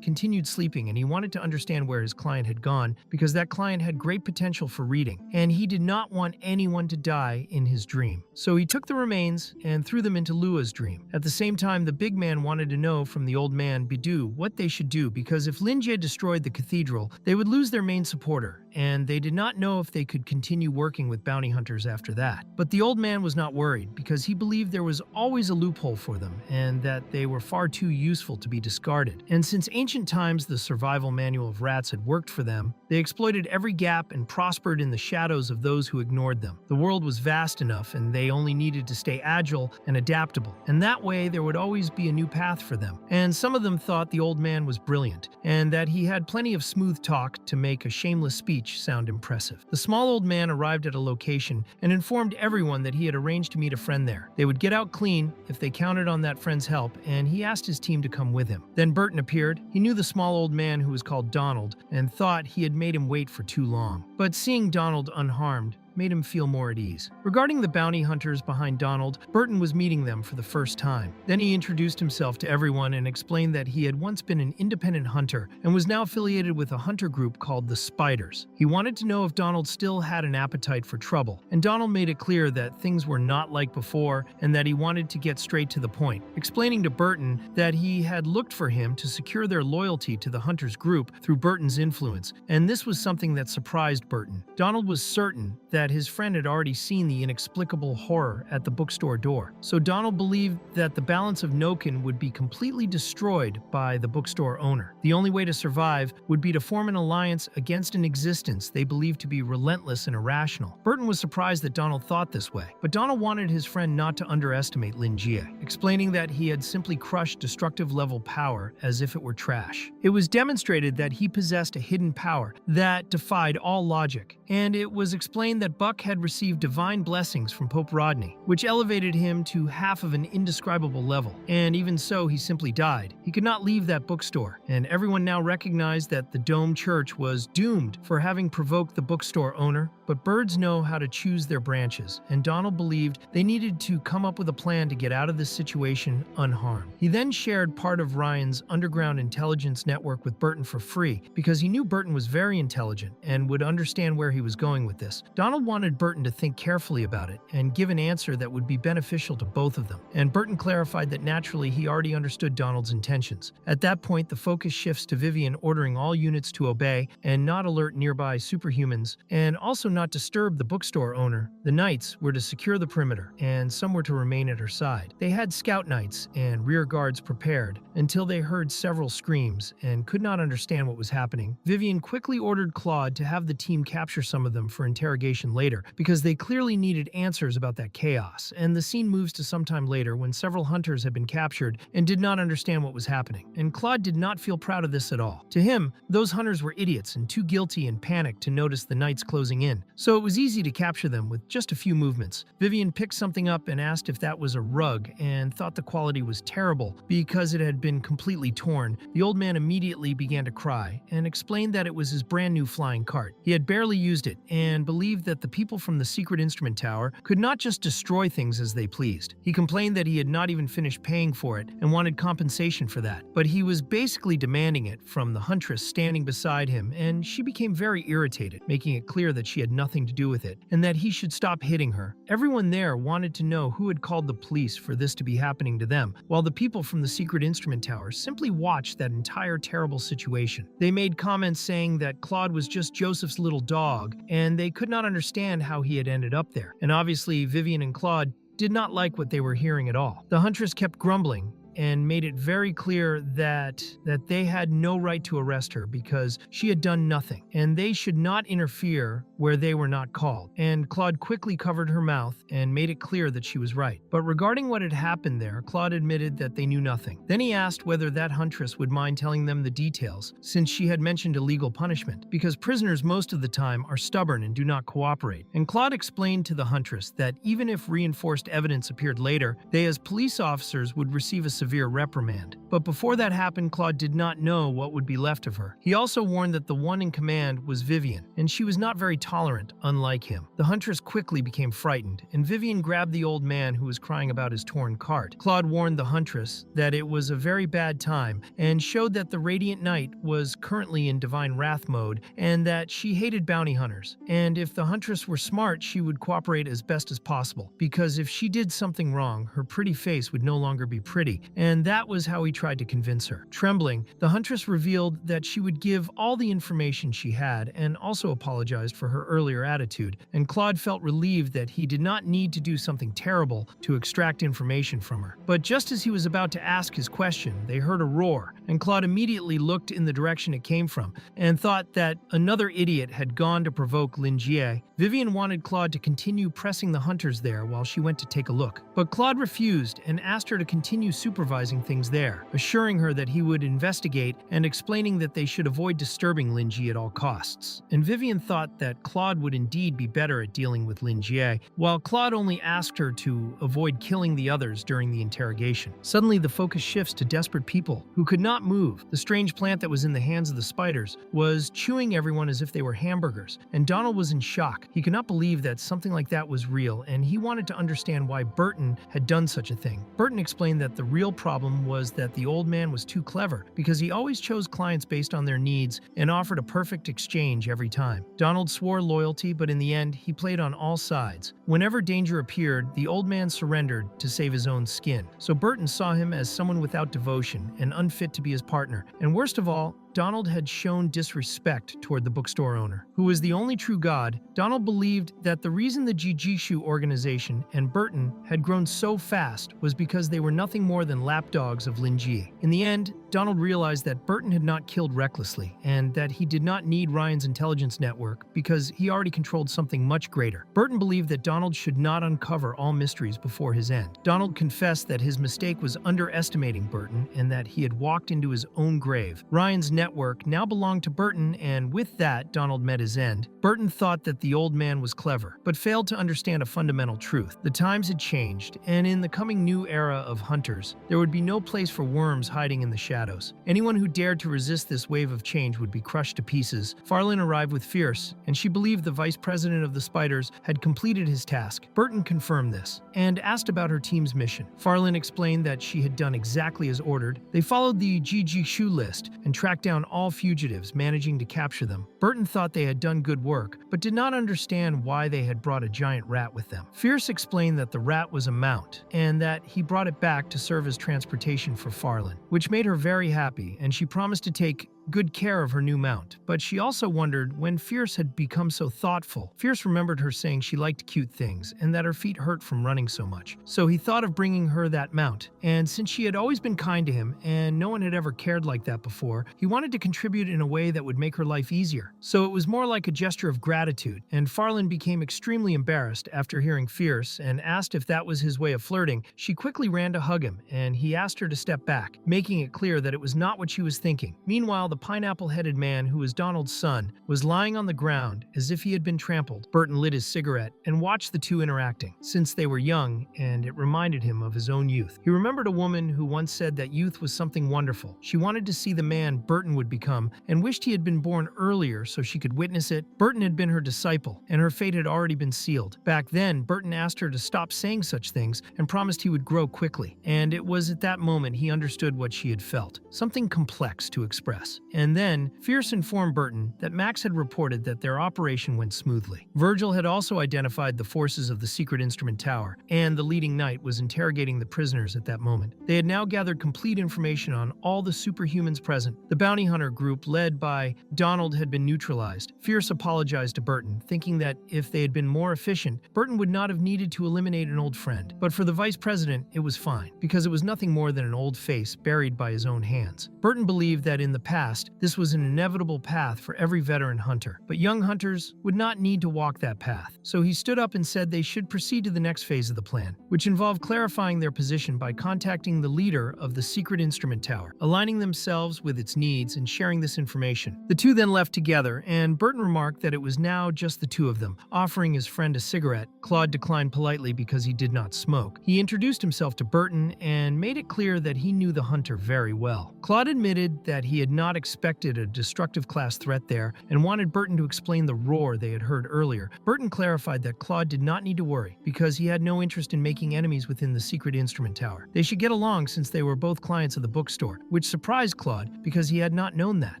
continued sleeping, and he wanted to understand where his client had gone because that client had great potential for reading, and he did not want anyone to die in his dream. So he took the remains and threw them into Lua's dream. At the same time, the big man wanted to know from the old man Bidu what they should do because if Lingi destroyed the cathedral, they would lose their main supporter, and they did not know if they could continue working with bounty hunters after that. But the old man was not worried because he believed there was always a loophole for them and that they were far too useful to be discarded. And since ancient times the survival manual of rats had worked for them, they exploited every gap and prospered in the shadows of those who ignored them. The world was vast enough and they only needed to stay agile and adaptable, and that way there would always be a new path for them. And some of them thought the old man was brilliant and that he had plenty of smooth talk to make a shameless speech sound impressive. The small old man arrived at a location and informed everyone that he had arranged to meet a friend there. They would get out clean if they counted on that friend's help, and he asked his team to come with him. Then Burton appeared. He knew the small old man who was called Donald and thought he had made him wait for too long. But seeing Donald unharmed made him feel more at ease. Regarding the bounty hunters behind Donald, Burton was meeting them for the first time. Then he introduced himself to everyone and explained that he had once been an independent hunter and was now affiliated with a hunter group called the Spiders. He wanted to know if Donald still had an appetite for trouble, and Donald made it clear that things were not like before and that he wanted to get straight to the point, explaining to Burton that he had looked for him to secure their loyalty to the hunters group through Burton's influence, and this was something that surprised Burton. Donald was certain that his friend had already seen the inexplicable horror at the bookstore door. So Donald believed that the balance of Noken would be completely destroyed by the bookstore owner. The only way to survive would be to form an alliance against an existence they believed to be relentless and irrational. Burton was surprised that Donald thought this way, but Donald wanted his friend not to underestimate Lingi, explaining that he had simply crushed destructive level power as if it were trash. It was demonstrated that he possessed a hidden power that defied all logic, and it was explained that Buck had received divine blessings from Pope Rodney, which elevated him to half of an indescribable level, and even so he simply died. He could not leave that bookstore, and everyone now recognized that the Dome Church was doomed for having provoked the bookstore owner, but birds know how to choose their branches, and Donald believed they needed to come up with a plan to get out of this situation unharmed. He then shared part of Ryan's underground intelligence network with Burton for free because he knew Burton was very intelligent and would understand where he was going with this. Donald wanted Burton to think carefully about it and give an answer that would be beneficial to both of them, and Burton clarified that naturally he already understood Donald's intentions. At that point, the focus shifts to Vivian ordering all units to obey and not alert nearby superhumans, and also not disturb the bookstore owner. The knights were to secure the perimeter, and some were to remain at her side. They had scout knights and rear guards prepared until they heard several screams and could not understand what was happening. Vivian quickly ordered Claude to have the team capture some of them for interrogation later, because they clearly needed answers about that chaos, and the scene moves to sometime later when several hunters had been captured and did not understand what was happening, and Claude did not feel proud of this at all. To him, those hunters were idiots and too guilty and panicked to notice the knights closing in, so it was easy to capture them with just a few movements. Vivian picked something up and asked if that was a rug and thought the quality was terrible because it had been completely torn. The old man immediately began to cry and explained that it was his brand new flying cart. He had barely used it and believed that that the people from the secret instrument tower could not just destroy things as they pleased. He complained that he had not even finished paying for it and wanted compensation for that, but he was basically demanding it from the huntress standing beside him, and she became very irritated, making it clear that she had nothing to do with it and that he should stop hitting her. Everyone there wanted to know who had called the police for this to be happening to them, while the people from the secret instrument tower simply watched that entire terrible situation. They made comments saying that Claude was just Joseph's little dog, and they could not understand how he had ended up there. And obviously, Vivian and Claude did not like what they were hearing at all. The huntress kept grumbling and made it very clear that they had no right to arrest her because she had done nothing, and they should not interfere where they were not called. And Claude quickly covered her mouth and made it clear that she was right. But regarding what had happened there, Claude admitted that they knew nothing. Then he asked whether that huntress would mind telling them the details, since she had mentioned illegal punishment, because prisoners most of the time are stubborn and do not cooperate. And Claude explained to the huntress that even if reinforced evidence appeared later, they as police officers would receive a severe reprimand. But before that happened, Claude did not know what would be left of her. He also warned that the one in command was Vivian, and she was not very tolerant, unlike him. The huntress quickly became frightened, and Vivian grabbed the old man who was crying about his torn cart. Claude warned the huntress that it was a very bad time, and showed that the Radiant Knight was currently in divine wrath mode, and that she hated bounty hunters. And if the huntress were smart, she would cooperate as best as possible, because if she did something wrong, her pretty face would no longer be pretty, and that was how he tried to convince her. Trembling, the huntress revealed that she would give all the information she had, and also apologized for her earlier attitude, and Claude felt relieved that he did not need to do something terrible to extract information from her. But just as he was about to ask his question, they heard a roar, and Claude immediately looked in the direction it came from, and thought that another idiot had gone to provoke Lingi. Vivian wanted Claude to continue pressing the hunters there while she went to take a look. But Claude refused and asked her to continue supervising things there, assuring her that he would investigate and explaining that they should avoid disturbing Lingi at all costs. And Vivian thought that Claude would indeed be better at dealing with Lingi, while Claude only asked her to avoid killing the others during the interrogation. Suddenly, the focus shifts to desperate people who could not move. The strange plant that was in the hands of the spiders was chewing everyone as if they were hamburgers, and Donald was in shock. He could not believe that something like that was real, and he wanted to understand why Burton had done such a thing. Burton explained that the real problem was that the old man was too clever, because he always chose clients based on their needs and offered a perfect exchange every time. Donald swore loyalty, but in the end, he played on all sides. Whenever danger appeared, the old man surrendered to save his own skin. So Burton saw him as someone without devotion and unfit to be his partner. And worst of all, Donald had shown disrespect toward the bookstore owner, who was the only true god. Donald believed that the reason the Jijishu organization and Burton had grown so fast was because they were nothing more than lapdogs of Lingi. In the end, Donald realized that Burton had not killed recklessly, and that he did not need Ryan's intelligence network because he already controlled something much greater. Burton believed that Donald should not uncover all mysteries before his end. Donald confessed that his mistake was underestimating Burton and that he had walked into his own grave. Ryan's network now belonged to Burton, and with that, Donald met his end. Burton thought that the old man was clever, but failed to understand a fundamental truth. The times had changed, and in the coming new era of hunters, there would be no place for worms hiding in the shadows. Anyone who dared to resist this wave of change would be crushed to pieces. Frieren arrived with Fierce, and she believed the vice president of the spiders had completed his task. Burton confirmed this, and asked about her team's mission. Frieren explained that she had done exactly as ordered. They followed the Jijishu list and tracked down all fugitives, managing to capture them. Burton thought they had done good work, but did not understand why they had brought a giant rat with them. Fierce explained that the rat was a mount, and that he brought it back to serve as transportation for Frieren, which made her very happy, and she promised to take good care of her new mount. But she also wondered when Fierce had become so thoughtful. Fierce remembered her saying she liked cute things and that her feet hurt from running so much. So he thought of bringing her that mount. And since she had always been kind to him and no one had ever cared like that before, he wanted to contribute in a way that would make her life easier. So it was more like a gesture of gratitude, and Frieren became extremely embarrassed after hearing Fierce and asked if that was his way of flirting. She quickly ran to hug him, and he asked her to step back, making it clear that it was not what she was thinking. Meanwhile, the pineapple-headed man who was Donald's son was lying on the ground as if he had been trampled. Burton lit his cigarette and watched the two interacting, since they were young and it reminded him of his own youth. He remembered a woman who once said that youth was something wonderful. She wanted to see the man Burton would become and wished he had been born earlier so she could witness it. Burton had been her disciple, and her fate had already been sealed. Back then, Burton asked her to stop saying such things and promised he would grow quickly. And it was at that moment he understood what she had felt, something complex to express. And then, Fierce informed Burton that Max had reported that their operation went smoothly. Virgil had also identified the forces of the secret instrument tower, and the leading knight was interrogating the prisoners at that moment. They had now gathered complete information on all the superhumans present. The bounty hunter group, led by Donald, had been neutralized. Fierce apologized to Burton, thinking that if they had been more efficient, Burton would not have needed to eliminate an old friend. But for the vice president, it was fine, because it was nothing more than an old face buried by his own hands. Burton believed that in the past, this was an inevitable path for every veteran hunter, but young hunters would not need to walk that path. So he stood up and said they should proceed to the next phase of the plan, which involved clarifying their position by contacting the leader of the secret instrument tower, aligning themselves with its needs and sharing this information. The two then left together, and Burton remarked that it was now just the two of them, offering his friend a cigarette. Claude declined politely because he did not smoke. He introduced himself to Burton and made it clear that he knew the hunter very well. Claude admitted that he had not expected a destructive class threat there and wanted Burton to explain the roar they had heard earlier. Burton clarified that Claude did not need to worry because he had no interest in making enemies within the secret instrument tower. They should get along since they were both clients of the bookstore, which surprised Claude because he had not known that.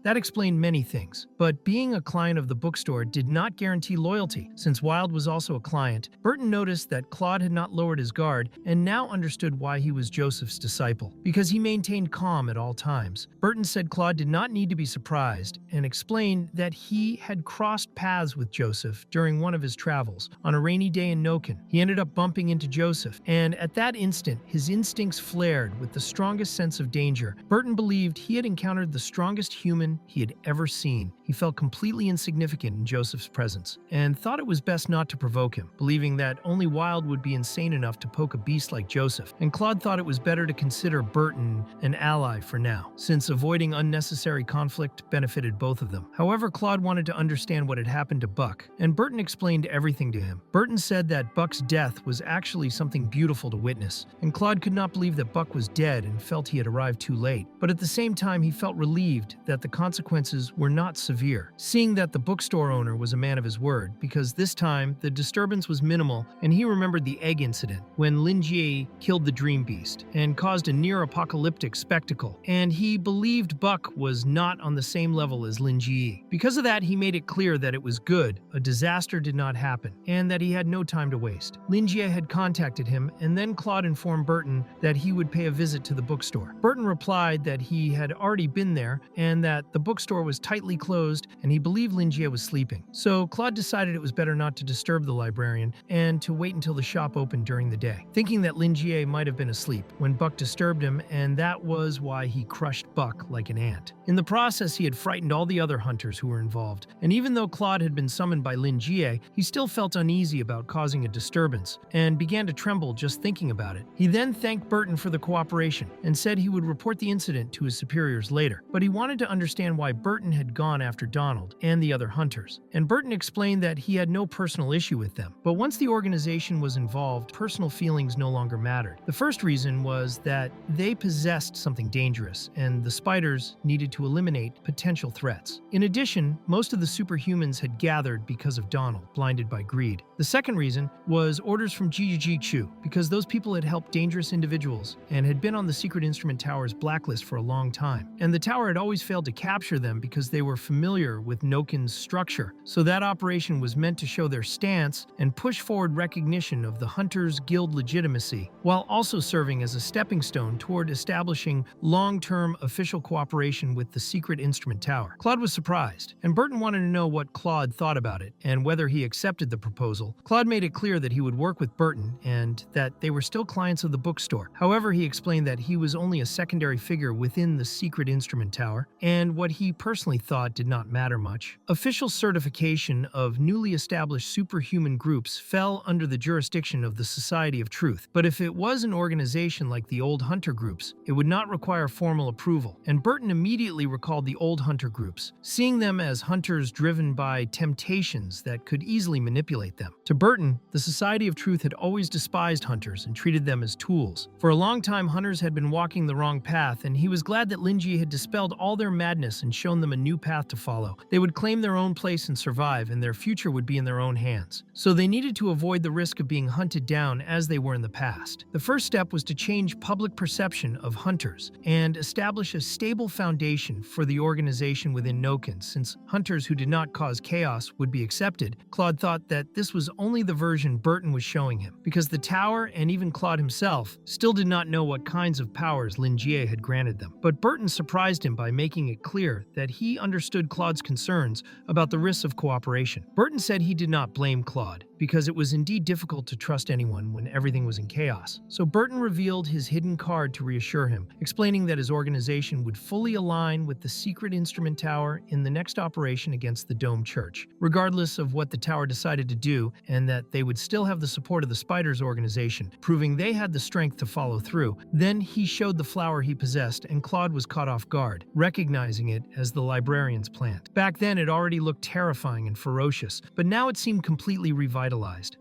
That explained many things, but being a client of the bookstore did not guarantee loyalty. Since Wilde was also a client, Burton noticed that Claude had not lowered his guard and now understood why he was Joseph's disciple, because he maintained calm at all times. Burton said Claude did not need to be surprised and explained that he had crossed paths with Joseph during one of his travels. On a rainy day in Noken, he ended up bumping into Joseph, and at that instant, his instincts flared with the strongest sense of danger. Burton believed he had encountered the strongest human he had ever seen. He felt completely insignificant in Joseph's presence, and thought it was best not to provoke him, believing that only Wilde would be insane enough to poke a beast like Joseph. And Claude thought it was better to consider Burton an ally for now, since avoiding unnecessary conflict benefited both of them. However, Claude wanted to understand what had happened to Buck, and Burton explained everything to him. Burton said that Buck's death was actually something beautiful to witness, and Claude could not believe that Buck was dead and felt he had arrived too late. But at the same time, he felt relieved that the consequences were not severe, seeing that the bookstore owner was a man of his word, because this time the disturbance was minimal and he remembered the egg incident when Lingi killed the dream beast and caused a near-apocalyptic spectacle, and he believed Buck was not on the same level as Lingi. Because of that, he made it clear that it was good, a disaster did not happen, and that he had no time to waste. Lingi had contacted him, and then Claude informed Burton that he would pay a visit to the bookstore. Burton replied that he had already been there and that the bookstore was tightly closed and he believed Lingi was sleeping. So Claude decided it was better not to disturb the librarian and to wait until the shop opened during the day, thinking that Lingi might have been asleep when Buck disturbed him, and that was why he crushed Buck like an ant. In the process, he had frightened all the other hunters who were involved, and even though Claude had been summoned by Lingi, he still felt uneasy about causing a disturbance and began to tremble just thinking about it. He then thanked Burton for the cooperation and said he would report the incident to his superiors later, but he wanted to understand why Burton had gone after Donald and the other hunters. And Burton explained that he had no personal issue with them, but once the organization was involved, personal feelings no longer mattered. The first reason was that they possessed something dangerous, and the spiders needed to eliminate potential threats. In addition, most of the superhumans had gathered because of Donald, blinded by greed. The second reason was orders from Chu, because those people had helped dangerous individuals and had been on the secret instrument tower's blacklist for a long time, and the tower had always failed to capture them because they were familiar with Noken's structure. So that operation was meant to show their stance and push forward recognition of the Hunters Guild legitimacy, while also serving as a stepping stone toward establishing long-term official cooperation with the secret instrument tower. Claude was surprised, and Burton wanted to know what Claude thought about it and whether he accepted the proposal. Claude made it clear that he would work with Burton and that they were still clients of the bookstore. However, he explained that he was only a secondary figure within the secret instrument tower, and what he personally thought did not matter much. Official certification of newly established superhuman groups fell under the jurisdiction of the Society of Truth, but if it was an organization like the old hunter groups, it would not require formal approval, and Burton immediately immediately recalled the old hunter groups, seeing them as hunters driven by temptations that could easily manipulate them. To Burton, the Society of Truth had always despised hunters and treated them as tools. For a long time, hunters had been walking the wrong path, and he was glad that Lingi had dispelled all their madness and shown them a new path to follow. They would claim their own place and survive, and their future would be in their own hands. So they needed to avoid the risk of being hunted down as they were in the past. The first step was to change public perception of hunters and establish a stable foundation for the organization within Noken. Since hunters who did not cause chaos would be accepted, Claude thought that this was only the version Burton was showing him, because the Tower and even Claude himself still did not know what kinds of powers Lingi had granted them. But Burton surprised him by making it clear that he understood Claude's concerns about the risks of cooperation. Burton said he did not blame Claude, because it was indeed difficult to trust anyone when everything was in chaos. So Burton revealed his hidden card to reassure him, explaining that his organization would fully align with the secret instrument tower in the next operation against the Dome Church, regardless of what the tower decided to do, and that they would still have the support of the Spiders organization, proving they had the strength to follow through. Then he showed the flower he possessed, and Claude was caught off guard, recognizing it as the librarian's plant. Back then, it already looked terrifying and ferocious, but now it seemed completely revitalized.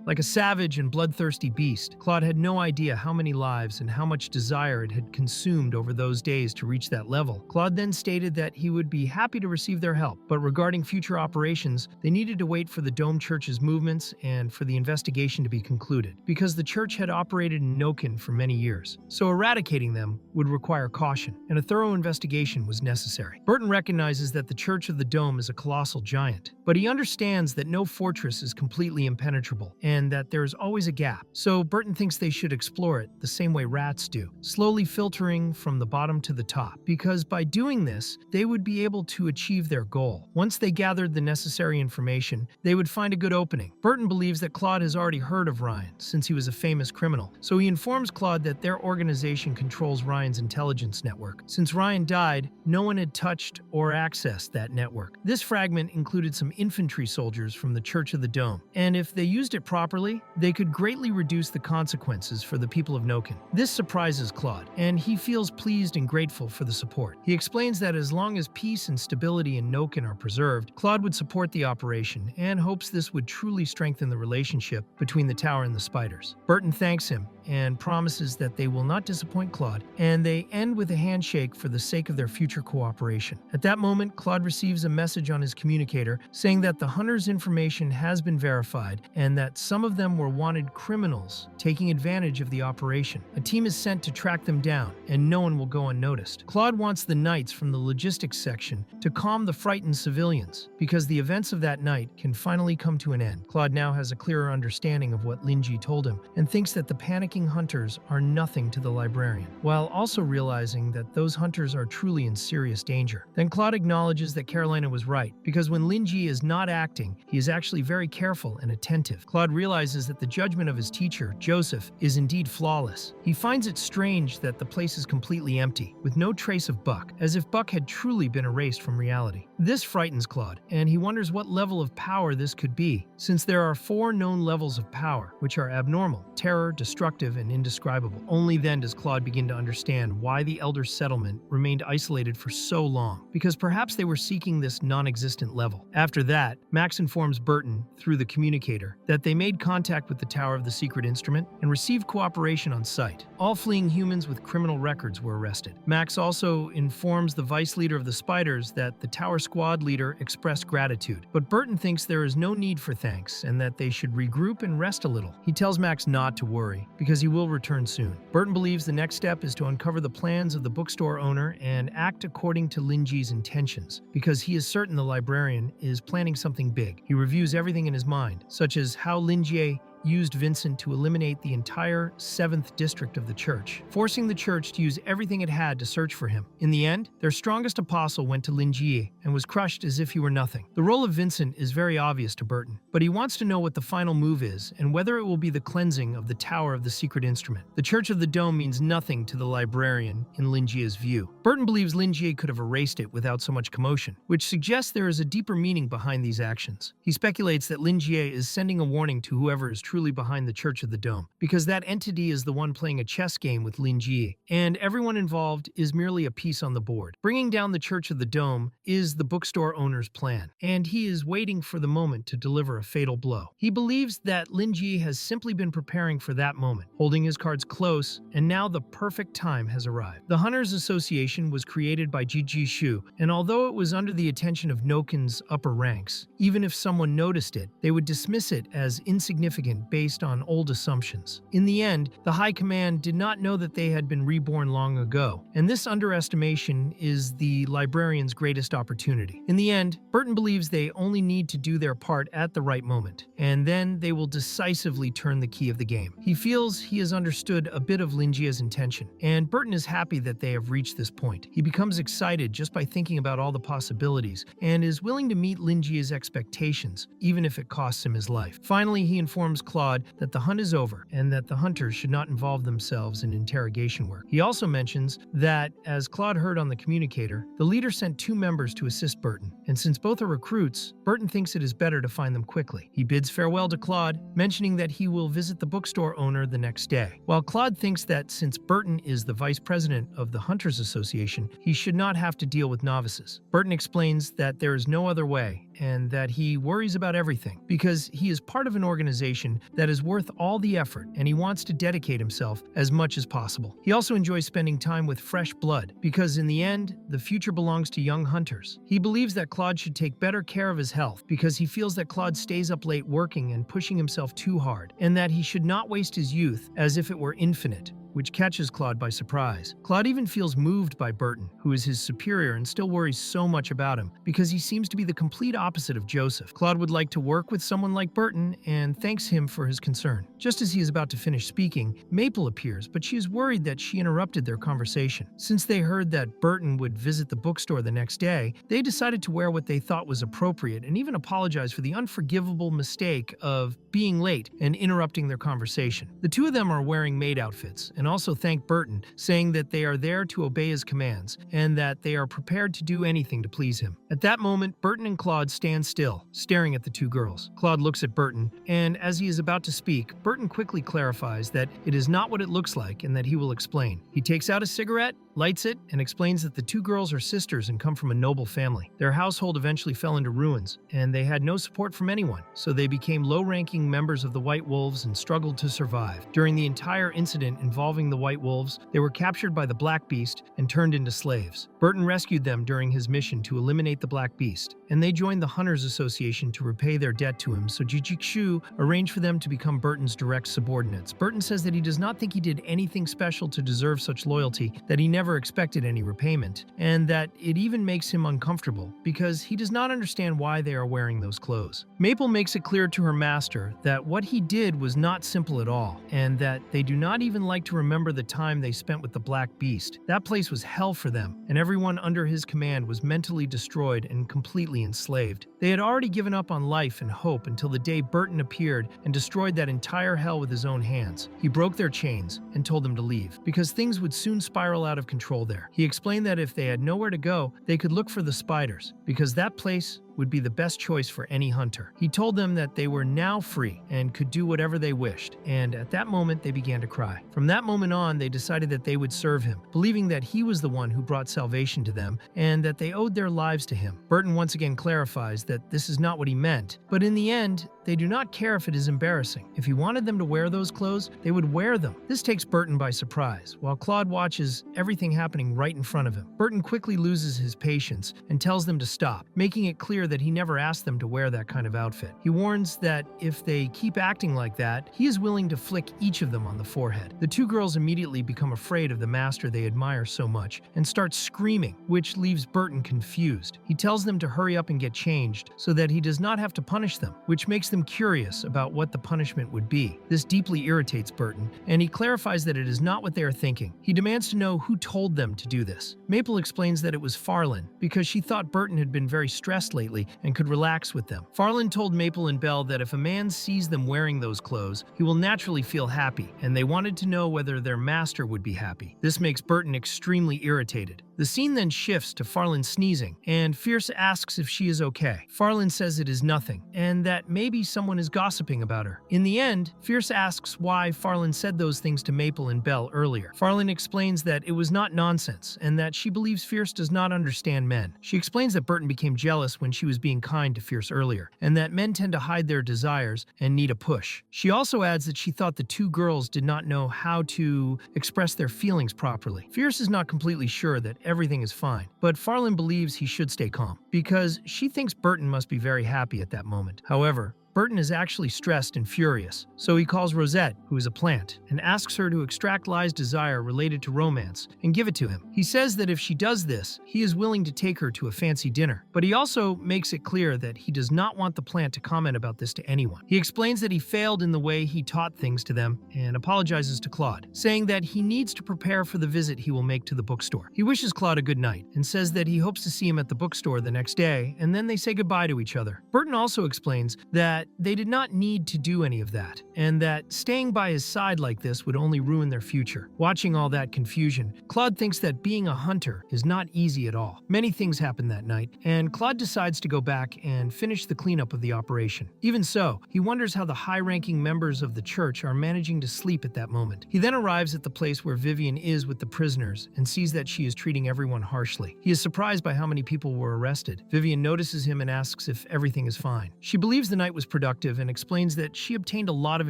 Like a savage and bloodthirsty beast, Claude had no idea how many lives and how much desire it had consumed over those days to reach that level. Claude then stated that he would be happy to receive their help, but regarding future operations, they needed to wait for the Dome Church's movements and for the investigation to be concluded, because the church had operated in Noken for many years. So eradicating them would require caution, and a thorough investigation was necessary. Burton recognizes that the Church of the Dome is a colossal giant, but he understands that no fortress is completely impenetrable, and that there is always a gap. So Burton thinks they should explore it the same way rats do, slowly filtering from the bottom to the top, because by doing this, they would be able to achieve their goal. Once they gathered the necessary information, they would find a good opening. Burton believes that Claude has already heard of Ryan, since he was a famous criminal, so he informs Claude that their organization controls Ryan's intelligence network. Since Ryan died, no one had touched or accessed that network. This fragment included some infantry soldiers from the Church of the Dome, and if they used it properly, they could greatly reduce the consequences for the people of Noken. This surprises Claude, and he feels pleased and grateful for the support. He explains that as long as peace and stability in Noken are preserved, Claude would support the operation and hopes this would truly strengthen the relationship between the tower and the Spiders. Burton thanks him and promises that they will not disappoint Claude, and they end with a handshake for the sake of their future cooperation. At that moment, Claude receives a message on his communicator saying that the hunters' information has been verified and that some of them were wanted criminals taking advantage of the operation. A team is sent to track them down, and no one will go unnoticed. Claude wants the knights from the logistics section to calm the frightened civilians, because the events of that night can finally come to an end. Claude now has a clearer understanding of what Lingi told him, and thinks that the panicking hunters are nothing to the librarian, while also realizing that those hunters are truly in serious danger. Then Claude acknowledges that Carolina was right, because when Lingi is not acting, he is actually very careful and attentive. Claude realizes that the judgment of his teacher, Joseph, is indeed flawless. He finds it strange that the place is completely empty, with no trace of Buck, as if Buck had truly been erased from reality. This frightens Claude, and he wonders what level of power this could be, since there are 4 known levels of power, which are abnormal, terror, destructive, and indescribable. Only then does Claude begin to understand why the Elder Settlement remained isolated for so long, because perhaps they were seeking this non-existent level. After that, Max informs Burton, through the communicator, that they made contact with the Tower of the Secret Instrument and received cooperation on site. All fleeing humans with criminal records were arrested. Max also informs the vice leader of the Spiders that the Tower squad leader expressed gratitude, but Burton thinks there is no need for thanks and that they should regroup and rest a little. He tells Max not to worry, because he will return soon. Burton believes the next step is to uncover the plans of the bookstore owner and act according to Lingi's intentions, because he is certain the librarian is planning something big. He reviews everything in his mind, such as how Lingi used Vincent to eliminate the entire 7th district of the church, forcing the church to use everything it had to search for him. In the end, their strongest apostle went to Lingi and was crushed as if he were nothing. The role of Vincent is very obvious to Burton, but he wants to know what the final move is and whether it will be the cleansing of the Tower of the Secret Instrument. The Church of the Dome means nothing to the librarian in Lingi's view. Burton believes Lingi could have erased it without so much commotion, which suggests there is a deeper meaning behind these actions. He speculates that Lingi is sending a warning to whoever is truly behind the Church of the Dome, because that entity is the one playing a chess game with Lingi, and everyone involved is merely a piece on the board. Bringing down the Church of the Dome is the bookstore owner's plan, and he is waiting for the moment to deliver a fatal blow. He believes that Lingi has simply been preparing for that moment, holding his cards close, and now the perfect time has arrived. The Hunters Association was created by Jiji Shu, and although it was under the attention of Noken's upper ranks, even if someone noticed it, they would dismiss it as insignificant based on old assumptions. In the end, the High Command did not know that they had been reborn long ago, and this underestimation is the librarian's greatest opportunity. In the end, Burton believes they only need to do their part at the right moment, and then they will decisively turn the key of the game. He feels he has understood a bit of Lingia's intention, and Burton is happy that they have reached this point. He becomes excited just by thinking about all the possibilities, and is willing to meet Lingia's expectations, even if it costs him his life. Finally, he informs Claude that the hunt is over, and that the hunters should not involve themselves in interrogation work. He also mentions that, as Claude heard on the communicator, the leader sent 2 members to assist Burton, and since both are recruits, Burton thinks it is better to find them quickly. He bids farewell to Claude, mentioning that he will visit the bookstore owner the next day. While Claude thinks that since Burton is the vice president of the Hunters Association, he should not have to deal with novices. Burton explains that there is no other way, and that he worries about everything, because he is part of an organization that is worth all the effort, and he wants to dedicate himself as much as possible. He also enjoys spending time with fresh blood, because in the end, the future belongs to young hunters. He believes that Claude should take better care of his health, because he feels that Claude stays up late working and pushing himself too hard, and that he should not waste his youth as if it were infinite, which catches Claude by surprise. Claude even feels moved by Burton, who is his superior and still worries so much about him, because he seems to be the complete opposite of Joseph. Claude would like to work with someone like Burton and thanks him for his concern. Just as he is about to finish speaking, Maple appears, but she is worried that she interrupted their conversation. Since they heard that Burton would visit the bookstore the next day, they decided to wear what they thought was appropriate and even apologize for the unforgivable mistake of being late and interrupting their conversation. The 2 of them are wearing maid outfits, and also thank Burton, saying that they are there to obey his commands, and that they are prepared to do anything to please him. At that moment, Burton and Claude stand still, staring at the 2 girls. Claude looks at Burton, and as he is about to speak, Burton quickly clarifies that it is not what it looks like and that he will explain. He takes out a cigarette, lights it, and explains that the 2 girls are sisters and come from a noble family. Their household eventually fell into ruins, and they had no support from anyone, so they became low-ranking members of the White Wolves and struggled to survive. During the entire incident involving the White Wolves, they were captured by the Black Beast and turned into slaves. Burton rescued them during his mission to eliminate the Black Beast, and they joined the Hunters Association to repay their debt to him, so Jijikshu arranged for them to become Burton's direct subordinates. Burton says that he does not think he did anything special to deserve such loyalty, that he never expected any repayment, and that it even makes him uncomfortable, because he does not understand why they are wearing those clothes. Maple makes it clear to her master that what he did was not simple at all, and that they do not even like to remember the time they spent with the Black Beast. That place was hell for them, and everyone under his command was mentally destroyed and completely enslaved. They had already given up on life and hope until the day Burton appeared and destroyed that entire hell with his own hands. He broke their chains and told them to leave, because things would soon spiral out of control there. He explained that if they had nowhere to go, they could look for the spiders, because that place would be the best choice for any hunter. He told them that they were now free and could do whatever they wished, and at that moment they began to cry. From that moment on, they decided that they would serve him, believing that he was the one who brought salvation to them and that they owed their lives to him. Burton once again clarifies that this is not what he meant, but in the end, they do not care if it is embarrassing. If he wanted them to wear those clothes, they would wear them. This takes Burton by surprise, while Claude watches everything happening right in front of him. Burton quickly loses his patience and tells them to stop, making it clear that he never asked them to wear that kind of outfit. He warns that if they keep acting like that, he is willing to flick each of them on the forehead. The 2 girls immediately become afraid of the master they admire so much and start screaming, which leaves Burton confused. He tells them to hurry up and get changed so that he does not have to punish them, which makes them curious about what the punishment would be. This deeply irritates Burton, and he clarifies that it is not what they are thinking. He demands to know who told them to do this. Maple explains that it was Frieren, because she thought Burton had been very stressed lately and could relax with them. Frieren told Maple and Belle that if a man sees them wearing those clothes, he will naturally feel happy, and they wanted to know whether their master would be happy. This makes Burton extremely irritated. The scene then shifts to Farland sneezing, and Fierce asks if she is okay. Farland says it is nothing, and that maybe someone is gossiping about her. In the end, Fierce asks why Farland said those things to Maple and Belle earlier. Farland explains that it was not nonsense, and that she believes Fierce does not understand men. She explains that Burton became jealous when she was being kind to Fierce earlier, and that men tend to hide their desires and need a push. She also adds that she thought the two girls did not know how to express their feelings properly. Fierce is not completely sure that everything is fine, but Farland believes he should stay calm, because she thinks Burton must be very happy at that moment. However, Burton is actually stressed and furious, so he calls Rosette, who is a plant, and asks her to extract Lai's desire related to romance and give it to him. He says that if she does this, he is willing to take her to a fancy dinner, but he also makes it clear that he does not want the plant to comment about this to anyone. He explains that he failed in the way he taught things to them and apologizes to Claude, saying that he needs to prepare for the visit he will make to the bookstore. He wishes Claude a good night and says that he hopes to see him at the bookstore the next day, and then they say goodbye to each other. Burton also explains that they did not need to do any of that, and that staying by his side like this would only ruin their future. Watching all that confusion, Claude thinks that being a hunter is not easy at all. Many things happen that night, and Claude decides to go back and finish the cleanup of the operation. Even so, he wonders how the high-ranking members of the church are managing to sleep at that moment. He then arrives at the place where Vivian is with the prisoners and sees that she is treating everyone harshly. He is surprised by how many people were arrested. Vivian notices him and asks if everything is fine. She believes the night was productive and explains that she obtained a lot of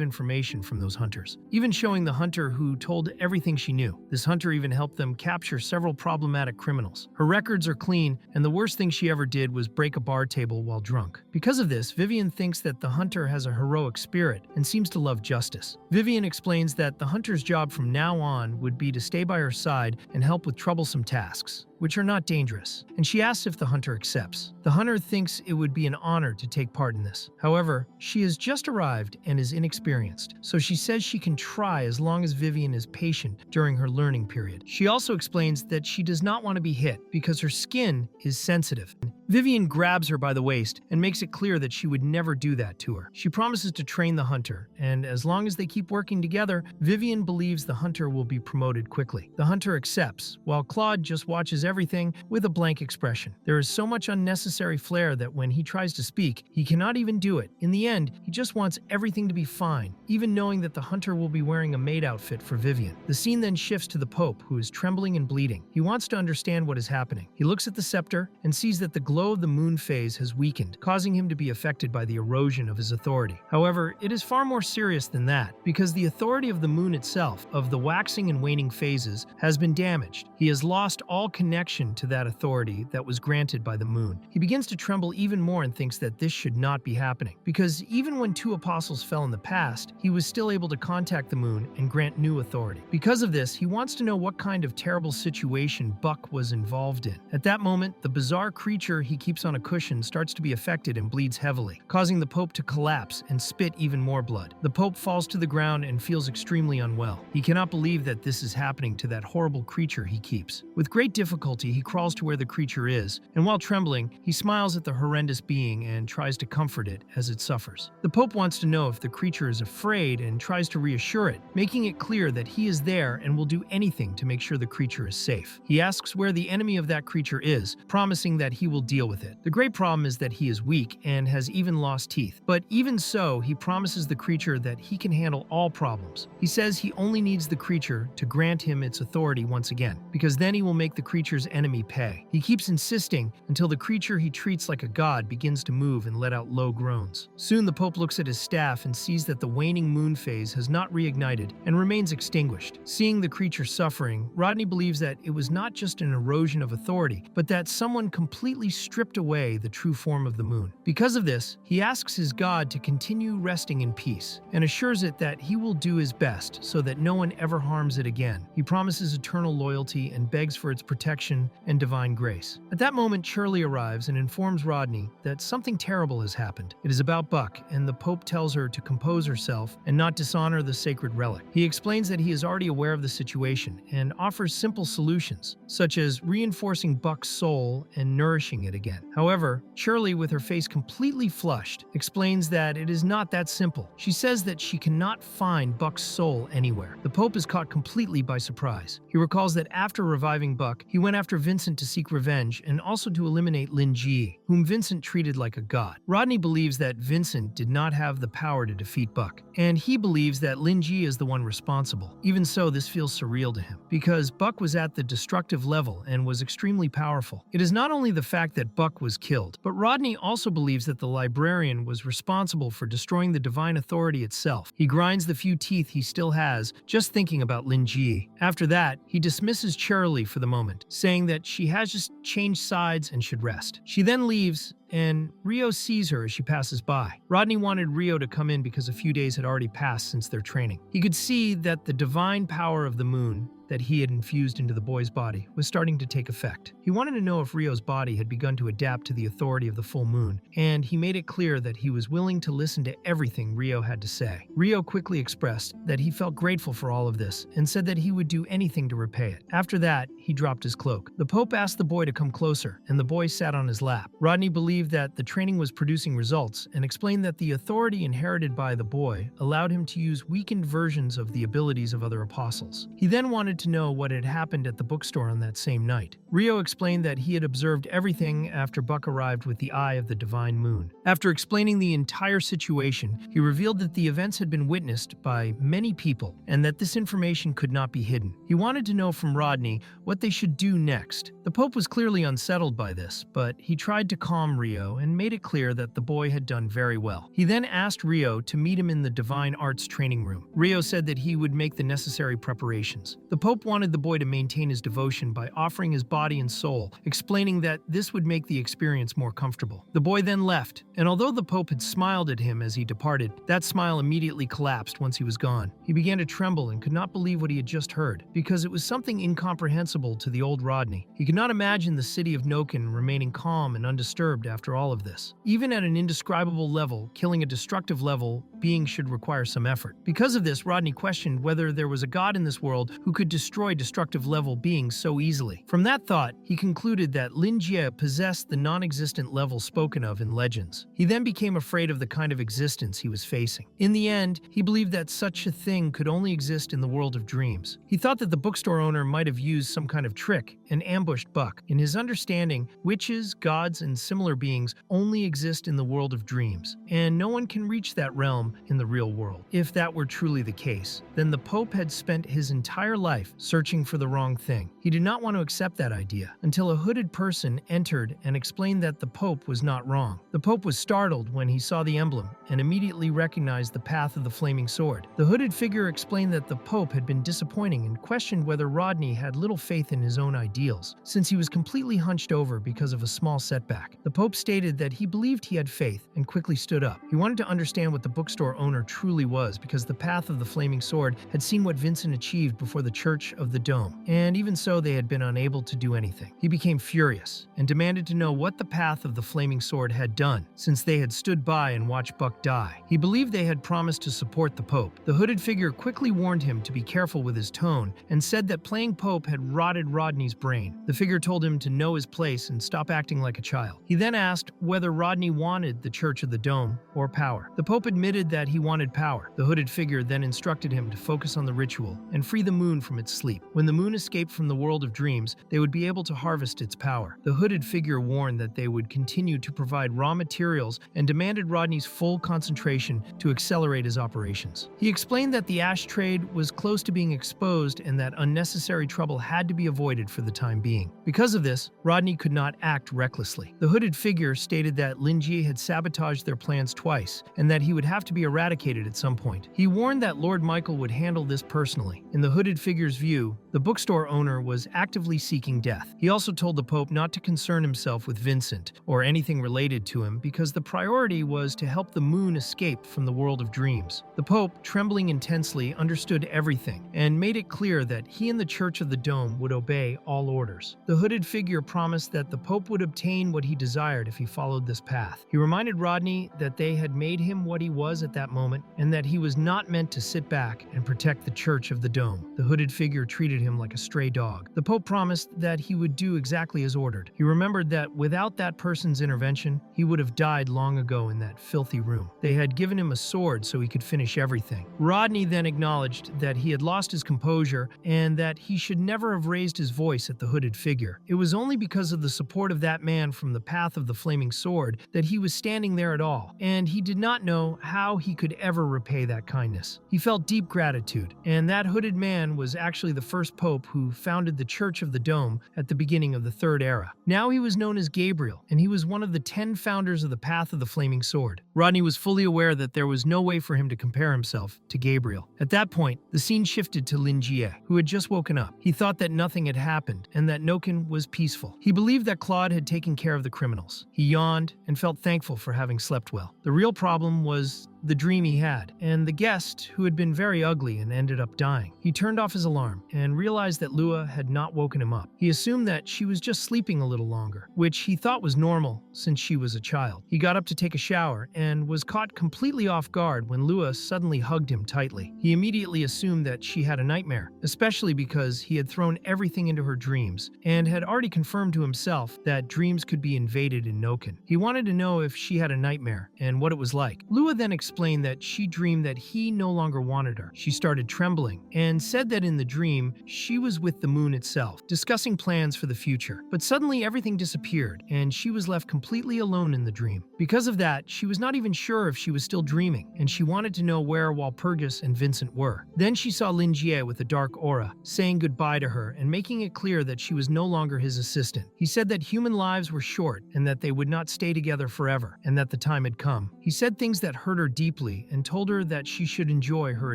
information from those hunters, even showing the hunter who told everything she knew. This hunter even helped them capture several problematic criminals. Her records are clean, and the worst thing she ever did was break a bar table while drunk. Because of this, Vivian thinks that the hunter has a heroic spirit and seems to love justice. Vivian explains that the hunter's job from now on would be to stay by her side and help with troublesome tasks, which are not dangerous, and she asks if the hunter accepts. The hunter thinks it would be an honor to take part in this. However, she has just arrived and is inexperienced, so she says she can try as long as Vivian is patient during her learning period. She also explains that she does not want to be hit because her skin is sensitive. Vivian grabs her by the waist and makes it clear that she would never do that to her. She promises to train the hunter, and as long as they keep working together, Vivian believes the hunter will be promoted quickly. The hunter accepts, while Claude just watches everything with a blank expression. There is so much unnecessary flair that when he tries to speak, he cannot even do it. In the end, he just wants everything to be fine, even knowing that the hunter will be wearing a maid outfit for Vivian. The scene then shifts to the Pope, who is trembling and bleeding. He wants to understand what is happening. He looks at the scepter and sees that the glow of the moon phase has weakened, causing him to be affected by the erosion of his authority. However, it is far more serious than that, because the authority of the moon itself, of the waxing and waning phases, has been damaged. He has lost all connection to that authority that was granted by the moon. He begins to tremble even more and thinks that this should not be happening, because even when two apostles fell in the past, he was still able to contact the moon and grant new authority. Because of this, he wants to know what kind of terrible situation Buck was involved in. At that moment, the bizarre creature he keeps on a cushion starts to be affected and bleeds heavily, causing the Pope to collapse and spit even more blood. The Pope falls to the ground and feels extremely unwell. He cannot believe that this is happening to that horrible creature he keeps. With great difficulty, he crawls to where the creature is, and while trembling, he smiles at the horrendous being and tries to comfort it as it suffers. The Pope wants to know if the creature is afraid and tries to reassure it, making it clear that he is there and will do anything to make sure the creature is safe. He asks where the enemy of that creature is, promising that he will deal with it. The great problem is that he is weak and has even lost teeth, but even so, he promises the creature that he can handle all problems. He says he only needs the creature to grant him its authority once again, because then he will make the creature's enemy pay. He keeps insisting until the creature he treats like a god begins to move and let out low groans. Soon the Pope looks at his staff and sees that the waning moon phase has not reignited and remains extinguished. Seeing the creature suffering, Rodney believes that it was not just an erosion of authority, but that someone completely stripped away the true form of the moon. Because of this, he asks his god to continue resting in peace and assures it that he will do his best so that no one ever harms it again. He promises eternal loyalty and begs for its protection and divine grace. At that moment, Shirley arrives and informs Rodney that something terrible has happened. It is about Buck, and the Pope tells her to compose herself and not dishonor the sacred relic. He explains that he is already aware of the situation and offers simple solutions, such as reinforcing Buck's soul and nourishing it it again. However, Shirley, with her face completely flushed, explains that it is not that simple. She says that she cannot find Buck's soul anywhere. The Pope is caught completely by surprise. He recalls that after reviving Buck, he went after Vincent to seek revenge and also to eliminate Lingi, whom Vincent treated like a god. Rodney believes that Vincent did not have the power to defeat Buck, and he believes that Lingi is the one responsible. Even so, this feels surreal to him, because Buck was at the destructive level and was extremely powerful. It is not only the fact that Buck was killed, but Rodney also believes that the librarian was responsible for destroying the divine authority itself. He grinds the few teeth he still has just thinking about Lingi. After that, he dismisses Charlie for the moment, saying that she has just changed sides and should rest. She then leaves, and Rio sees her as she passes by. Rodney wanted Rio to come in because a few days had already passed since their training. He could see that the divine power of the moon that he had infused into the boy's body was starting to take effect. He wanted to know if Rio's body had begun to adapt to the authority of the full moon, and he made it clear that he was willing to listen to everything Rio had to say. Rio quickly expressed that he felt grateful for all of this and said that he would do anything to repay it. After that, he dropped his cloak. The Pope asked the boy to come closer, and the boy sat on his lap. Rodney believed that the training was producing results and explained that the authority inherited by the boy allowed him to use weakened versions of the abilities of other apostles. He then wanted to know what had happened at the bookstore on that same night. Rio explained that he had observed everything after Buck arrived with the eye of the divine moon. After explaining the entire situation, he revealed that the events had been witnessed by many people and that this information could not be hidden. He wanted to know from Rodney what they should do next. The Pope was clearly unsettled by this, but he tried to calm Rio and made it clear that the boy had done very well. He then asked Rio to meet him in the divine arts training room. Rio said that he would make the necessary preparations. The Pope wanted the boy to maintain his devotion by offering his body and soul, explaining that this would make the experience more comfortable. The boy then left, and although the Pope had smiled at him as he departed, that smile immediately collapsed once he was gone. He began to tremble and could not believe what he had just heard, because it was something incomprehensible to the old Rodney. He could not imagine the city of Noken remaining calm and undisturbed after all of this. Even at an indescribable level, killing a destructive level being should require some effort. Because of this, Rodney questioned whether there was a god in this world who could destroy destructive level beings so easily. From that thought, he concluded that Lingi possessed the non-existent level spoken of in legends. He then became afraid of the kind of existence he was facing. In the end, he believed that such a thing could only exist in the world of dreams. He thought that the bookstore owner might have used some kind of trick and ambushed Buck. In his understanding, witches, gods, and similar beings only exist in the world of dreams, and no one can reach that realm in the real world. If that were truly the case, then the Pope had spent his entire life searching for the wrong thing. He did not want to accept that idea until a hooded person entered and explained that the Pope was not wrong. The Pope was startled when he saw the emblem and immediately recognized the path of the flaming sword. The hooded figure explained that the Pope had been disappointing and questioned whether Rodney had little faith in his own ideals, since he was completely hunched over because of a small setback. The Pope stated that he believed he had faith and quickly stood up. He wanted to understand what the bookstore owner truly was, because the path of the flaming sword had seen what Vincent achieved before the Church of the Dome, and even so they had been unable to do anything. He became furious and demanded to know what the path of the flaming sword had done, since they had stood by and watched Buck die. He believed they had promised to support the Pope. The hooded figure quickly warned him to be careful with his tone and said that playing Pope had rotted Rodney's brain. The figure told him to know his place and stop acting like a child. He then asked whether Rodney wanted the Church of the Dome or power. The Pope admitted that he wanted power. The hooded figure then instructed him to focus on the ritual and free the moon from its sleep. When the moon escaped from the world of dreams, they would be able to harvest its power. The hooded figure warned that they would continue to provide raw materials and demanded Rodney's full concentration to accelerate his operations. He explained that the ash trade was close to being exposed and that unnecessary trouble had to be avoided for the time being. Because of this, Rodney could not act recklessly. The hooded figure stated that Lingi had sabotaged their plans twice and that he would have to be eradicated at some point. He warned that Lord Michael would handle this personally. In the hooded figure's view, the bookstore owner was actively seeking death. He also told the Pope not to concern himself with Vincent or anything related to him because the priority was to help the moon escape from the world of dreams. The Pope, trembling intensely, understood everything and made it clear that he and the Church of the Dome would obey all orders. The hooded figure promised that the Pope would obtain what he desired if he followed this path. He reminded Rodney that they had made him what he was at that moment, and that he was not meant to sit back and protect the Church of the Dome. The hooded figure treated him like a stray dog. The Pope promised that he would do exactly as ordered. He remembered that without that person's intervention, he would have died long ago in that filthy room. They had given him a sword so he could finish everything. Rodney then acknowledged that he had lost his composure and that he should never have raised his voice at the hooded figure. It was only because of the support of that man from the path of the flaming sword that he was standing there at all, and he did not know how he could ever repay that kindness. He felt deep gratitude, and that hooded man was actually the first pope who founded the Church of the Dome at the beginning of the Third Era. Now he was known as Gabriel, and he was one of the 10 founders of the Path of the Flaming Sword. Rodney was fully aware that there was no way for him to compare himself to Gabriel. At that point, the scene shifted to Lingi, who had just woken up. He thought that nothing had happened and that Noken was peaceful. He believed that Claude had taken care of the criminals. He yawned and felt thankful for having slept well. The real problem was the dream he had, and the guest who had been very ugly and ended up dying. He turned off his alarm and realized that Lua had not woken him up. He assumed that she was just sleeping a little longer, which he thought was normal since she was a child. He got up to take a shower and was caught completely off guard when Lua suddenly hugged him tightly. He immediately assumed that she had a nightmare, especially because he had thrown everything into her dreams and had already confirmed to himself that dreams could be invaded in Noken. He wanted to know if she had a nightmare and what it was like. Lua then explained that she dreamed that he no longer wanted her. She started trembling and said that in the dream, she was with the moon itself, discussing plans for the future. But suddenly everything disappeared and she was left completely alone in the dream. Because of that, she was not even sure if she was still dreaming, and she wanted to know where Walpurgis and Vincent were. Then she saw Lingi with a dark aura, saying goodbye to her and making it clear that she was no longer his assistant. He said that human lives were short and that they would not stay together forever, and that the time had come. He said things that hurt her deeply and told her that she should enjoy her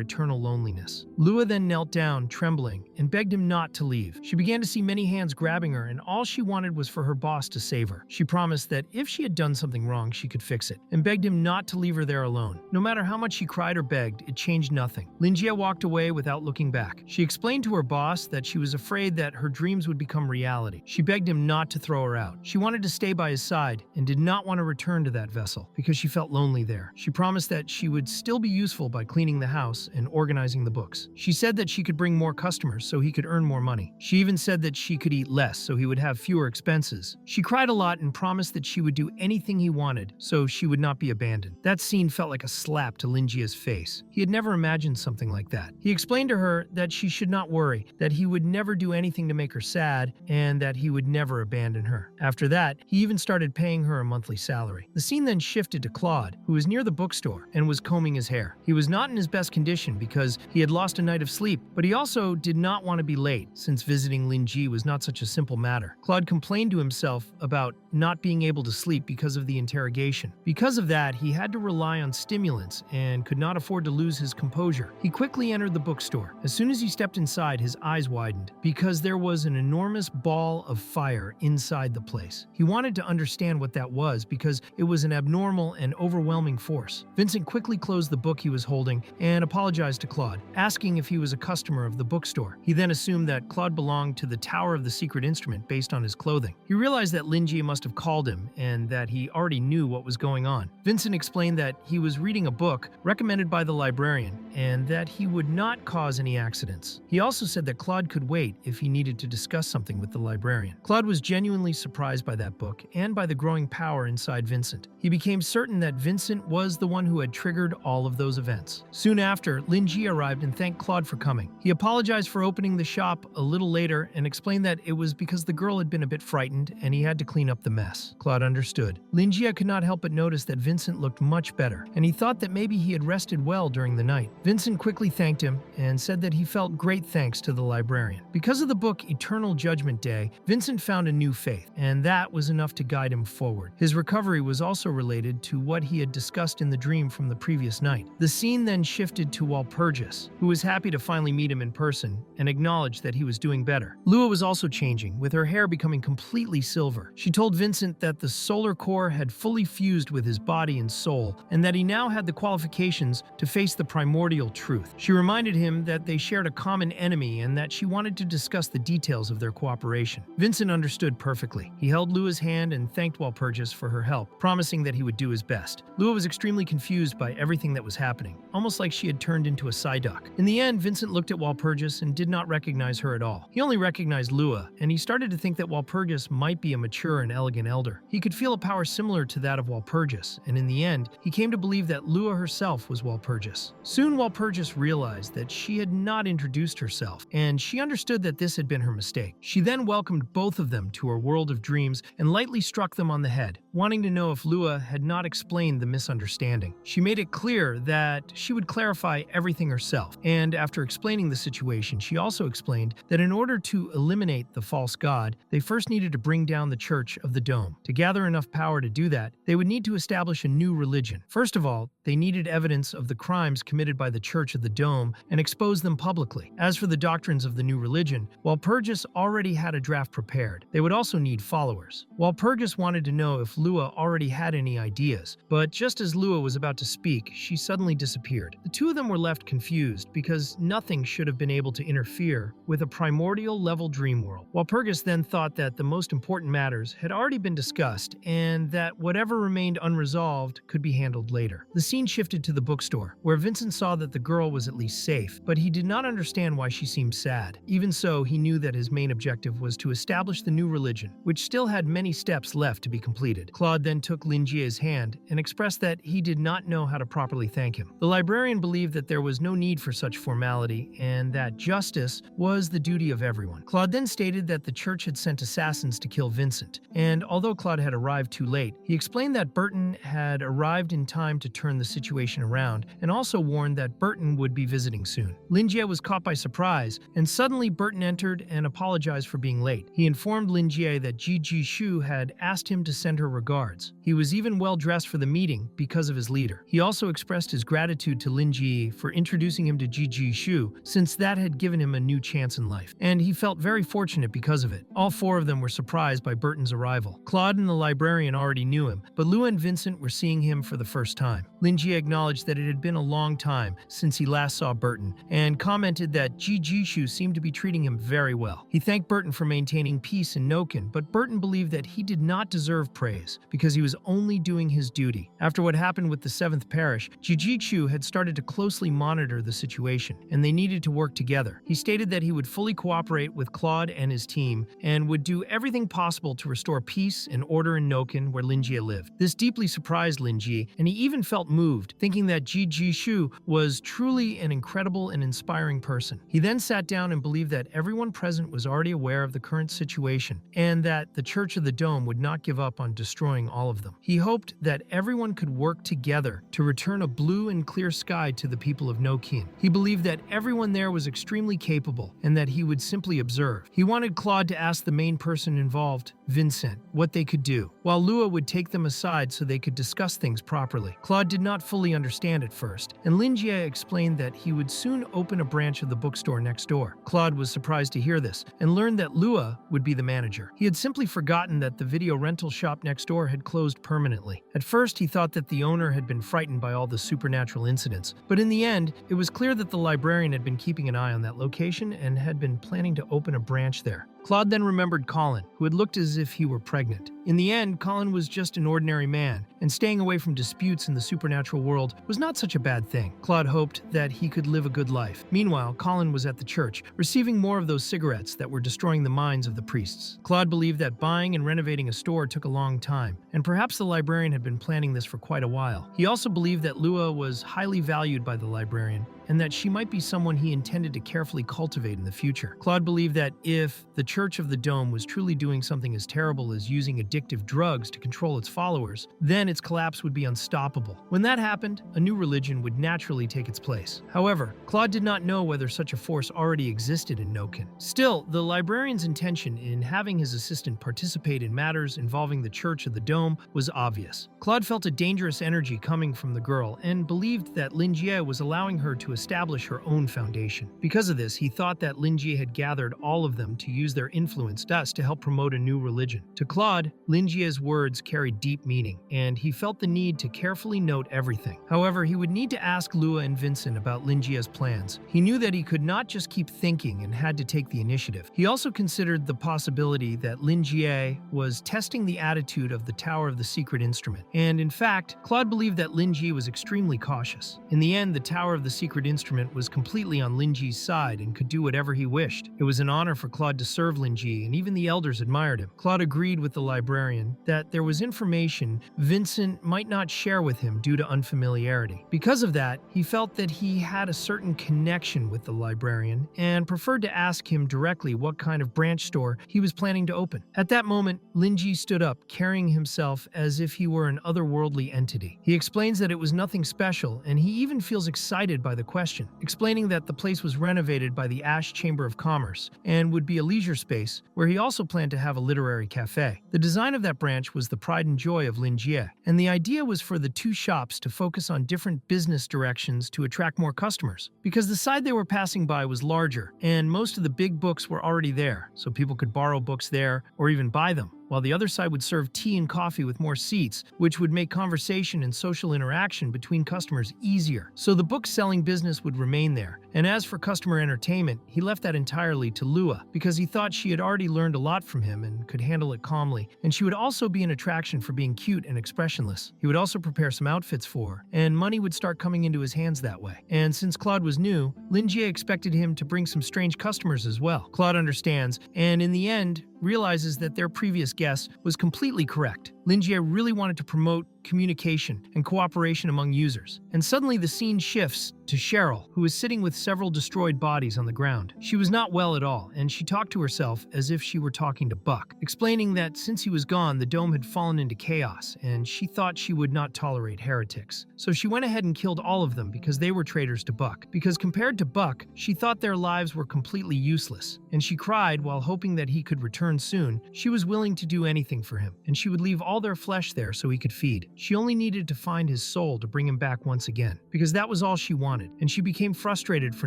eternal loneliness. Lua then knelt down, trembling, and begged him not to leave. She began to see many hands grabbing her, and all she wanted was for her boss to save her. She promised that if she had done something wrong, she could fix it, and begged him not to leave her there alone. No matter how much she cried or begged, it changed nothing. Lingi walked away without looking back. She explained to her boss that she was afraid that her dreams would become reality. She begged him not to throw her out. She wanted to stay by his side and did not want to return to that vessel because she felt lonely there. She promised that she would still be useful by cleaning the house and organizing the books. She said that she could bring more customers so he could earn more money. She even said that she could eat less so he would have fewer expenses. She cried a lot and promised that she would do anything he wanted so she would not be abandoned. That scene felt like a slap to Lingia's face. He had never imagined something like that. He explained to her that she should not worry, that he would never do anything to make her sad, and that he would never abandon her. After that, he even started paying her a monthly salary. The scene then shifted to Claude, who was near the bookstore and was combing his hair. He was not in his best condition because he had lost a night of sleep, but he also did not want to be late, since visiting Lingi was not such a simple matter. Claude complained to himself about not being able to sleep because of the interrogation. Because of that, he had to rely on stimulants and could not afford to lose his composure. He quickly entered the bookstore. As soon as he stepped inside, his eyes widened because there was an enormous ball of fire inside the place. He wanted to understand what that was because it was an abnormal and overwhelming force. Vincent quickly closed the book he was holding and apologized to Claude, asking if he was a customer of the bookstore. He then assumed that Claude belonged to the Tower of the Secret Instrument based on his clothing. He realized that Lingi must have called him and that he already knew what was going on. Vincent explained that he was reading a book recommended by the librarian and that he would not cause any accidents. He also said that Claude could wait if he needed to discuss something with the librarian. Claude was genuinely surprised by that book and by the growing power inside Vincent. He became certain that Vincent was the one who had triggered all of those events. Soon after, Lingi arrived and thanked Claude for coming. He apologized for opening the shop a little later and explained that it was because the girl had been a bit frightened and he had to clean up the mess. Claude understood. Lingi could not help but notice that Vincent looked much better, and he thought that maybe he had rested well during the night. Vincent quickly thanked him and said that he felt great thanks to the librarian. Because of the book Eternal Judgment Day, Vincent found a new faith, and that was enough to guide him forward. His recovery was also related to what he had discussed in the dream from the previous night. The scene then shifted to Walpurgis, who was happy to finally meet him in person and acknowledged that he was doing better. Lua was also changing, with her hair becoming completely silver. She told Vincent that the solar core had fully fused with his body and soul, and that he now had the qualifications to face the primordial truth. She reminded him that they shared a common enemy and that she wanted to discuss the details of their cooperation. Vincent understood perfectly. He held Lua's hand and thanked Walpurgis for her help, promising that he would do his best. Lua was extremely confused confused by everything that was happening, almost like she had turned into a Psyduck. In the end, Vincent looked at Walpurgis and did not recognize her at all. He only recognized Lua, and he started to think that Walpurgis might be a mature and elegant elder. He could feel a power similar to that of Walpurgis, and in the end, he came to believe that Lua herself was Walpurgis. Soon Walpurgis realized that she had not introduced herself, and she understood that this had been her mistake. She then welcomed both of them to her world of dreams and lightly struck them on the head, wanting to know if Lua had not explained the misunderstanding. She made it clear that she would clarify everything herself, and after explaining the situation, she also explained that in order to eliminate the false god, they first needed to bring down the Church of the Dome. To gather enough power to do that, they would need to establish a new religion. First of all, they needed evidence of the crimes committed by the Church of the Dome and expose them publicly. As for the doctrines of the new religion, Walpurgis already had a draft prepared. They would also need followers. Walpurgis wanted to know if Lua already had any ideas, but just as Lua was about to speak, she suddenly disappeared. The two of them were left confused because nothing should have been able to interfere with a primordial level dream world. Walpurgis then thought that the most important matters had already been discussed and that whatever remained unresolved could be handled later. The scene shifted to the bookstore, where Vincent saw that the girl was at least safe, but he did not understand why she seemed sad. Even so, he knew that his main objective was to establish the new religion, which still had many steps left to be completed. Claude then took Lingi's hand and expressed that he did not know how to properly thank him. The librarian believed that there was no need for such formality and that justice was the duty of everyone. Claude then stated that the church had sent assassins to kill Vincent, and although Claude had arrived too late, he explained that Burton had arrived in time to turn the situation around and also warned that Burton would be visiting soon. Lingi was caught by surprise, and suddenly Burton entered and apologized for being late. He informed Lingi that Ji Shu had asked him to send her regards. He was even well dressed for the meeting because of his leader. He also expressed his gratitude to Lingi for introducing him to Ji Shu, since that had given him a new chance in life, and he felt very fortunate because of it. All four of them were surprised by Burton's arrival. Claude and the librarian already knew him, but Lua and Vincent were seeing him for the first time. Lingi acknowledged that it had been a long time since he last saw Burton, and commented that Ji Shu seemed to be treating him very well. He thanked Burton for maintaining peace in Noken, but Burton believed that he did not deserve praise because he was only doing his duty. After what happened with the 7th Parish, Ji Shu had started to closely monitor the situation, and they needed to work together. He stated that he would fully cooperate with Claude and his team, and would do everything possible to restore peace and order in Noken where Lingi lived. This deeply surprised Lingi, and he even felt moved, thinking that Ji Shu was truly an incredible and inspiring person. He then sat down and believed that everyone present was already aware of the current situation, and that the Church of the Dome would not give up on destroying all of them. He hoped that everyone could work together to return a blue and clear sky to the people of Noken. He believed that everyone there was extremely capable, and that he would simply observe. He wanted Claude to ask the main person involved, Vincent, what they could do, while Lua would take them aside so they could discuss things properly. Claude did not fully understand at first, and Lingi explained that he would soon open a branch of the bookstore next door. Claude was surprised to hear this, and learned that Lua would be the manager. He had simply forgotten that the video rental shop next door had closed permanently. At first, he thought that the owner had been frightened by all the supernatural incidents, but in the end, it was clear that the librarian had been keeping an eye on that location and had been planning to open a branch there. Claude then remembered Colin, who had looked as if he were pregnant. In the end, Colin was just an ordinary man, and staying away from disputes in the supernatural world was not such a bad thing. Claude hoped that he could live a good life. Meanwhile, Colin was at the church, receiving more of those cigarettes that were destroying the minds of the priests. Claude believed that buying and renovating a store took a long time, and perhaps the librarian had been planning this for quite a while. He also believed that Lua was highly valued by the librarian, and that she might be someone he intended to carefully cultivate in the future. Claude believed that if the Church of the Dome was truly doing something as terrible as using addictive drugs to control its followers, then its collapse would be unstoppable. When that happened, a new religion would naturally take its place. However, Claude did not know whether such a force already existed in Noken. Still, the librarian's intention in having his assistant participate in matters involving the Church of the Dome was obvious. Claude felt a dangerous energy coming from the girl and believed that Lingi was allowing her to establish her own foundation. Because of this, he thought that Lingi had gathered all of them to use their influence thus to help promote a new religion. To Claude, Lingia's words carried deep meaning, and he felt the need to carefully note everything. However, he would need to ask Lua and Vincent about Lingia's plans. He knew that he could not just keep thinking and had to take the initiative. He also considered the possibility that Lingi was testing the attitude of the Tower of the Secret Instrument. And in fact, Claude believed that Lingi was extremely cautious. In the end, the Tower of the Secret Instrument was completely on Lingi's side and could do whatever he wished. It was an honor for Claude to serve Lingi, and even the elders admired him. Claude agreed with the librarian that there was information Vincent might not share with him due to unfamiliarity. Because of that, he felt that he had a certain connection with the librarian and preferred to ask him directly what kind of branch store he was planning to open. At that moment, Lingi stood up, carrying himself as if he were an otherworldly entity. He explains that it was nothing special, and he even feels excited by the question, explaining that the place was renovated by the Ash Chamber of Commerce and would be a leisure space where he also planned to have a literary cafe. The design of that branch was the pride and joy of Lingi, and the idea was for the two shops to focus on different business directions to attract more customers. Because the side they were passing by was larger, and most of the big books were already there, so people could borrow books there or even buy them, while the other side would serve tea and coffee with more seats, which would make conversation and social interaction between customers easier. So the book-selling business would remain there. And as for customer entertainment, he left that entirely to Lua, because he thought she had already learned a lot from him and could handle it calmly, and she would also be an attraction for being cute and expressionless. He would also prepare some outfits for her, and money would start coming into his hands that way. And since Claude was new, Lingi expected him to bring some strange customers as well. Claude understands, and in the end, realizes that their previous guess was completely correct. Lingi really wanted to promote communication and cooperation among users. And suddenly the scene shifts to Cheryl, who is sitting with several destroyed bodies on the ground. She was not well at all, and she talked to herself as if she were talking to Buck, explaining that since he was gone, the dome had fallen into chaos, and she thought she would not tolerate heretics. So she went ahead and killed all of them because they were traitors to Buck. Because compared to Buck, she thought their lives were completely useless, and she cried while hoping that he could return soon. She was willing to do anything for him, and she would leave all their flesh there so he could feed. She only needed to find his soul to bring him back once again, because that was all she wanted, and she became frustrated for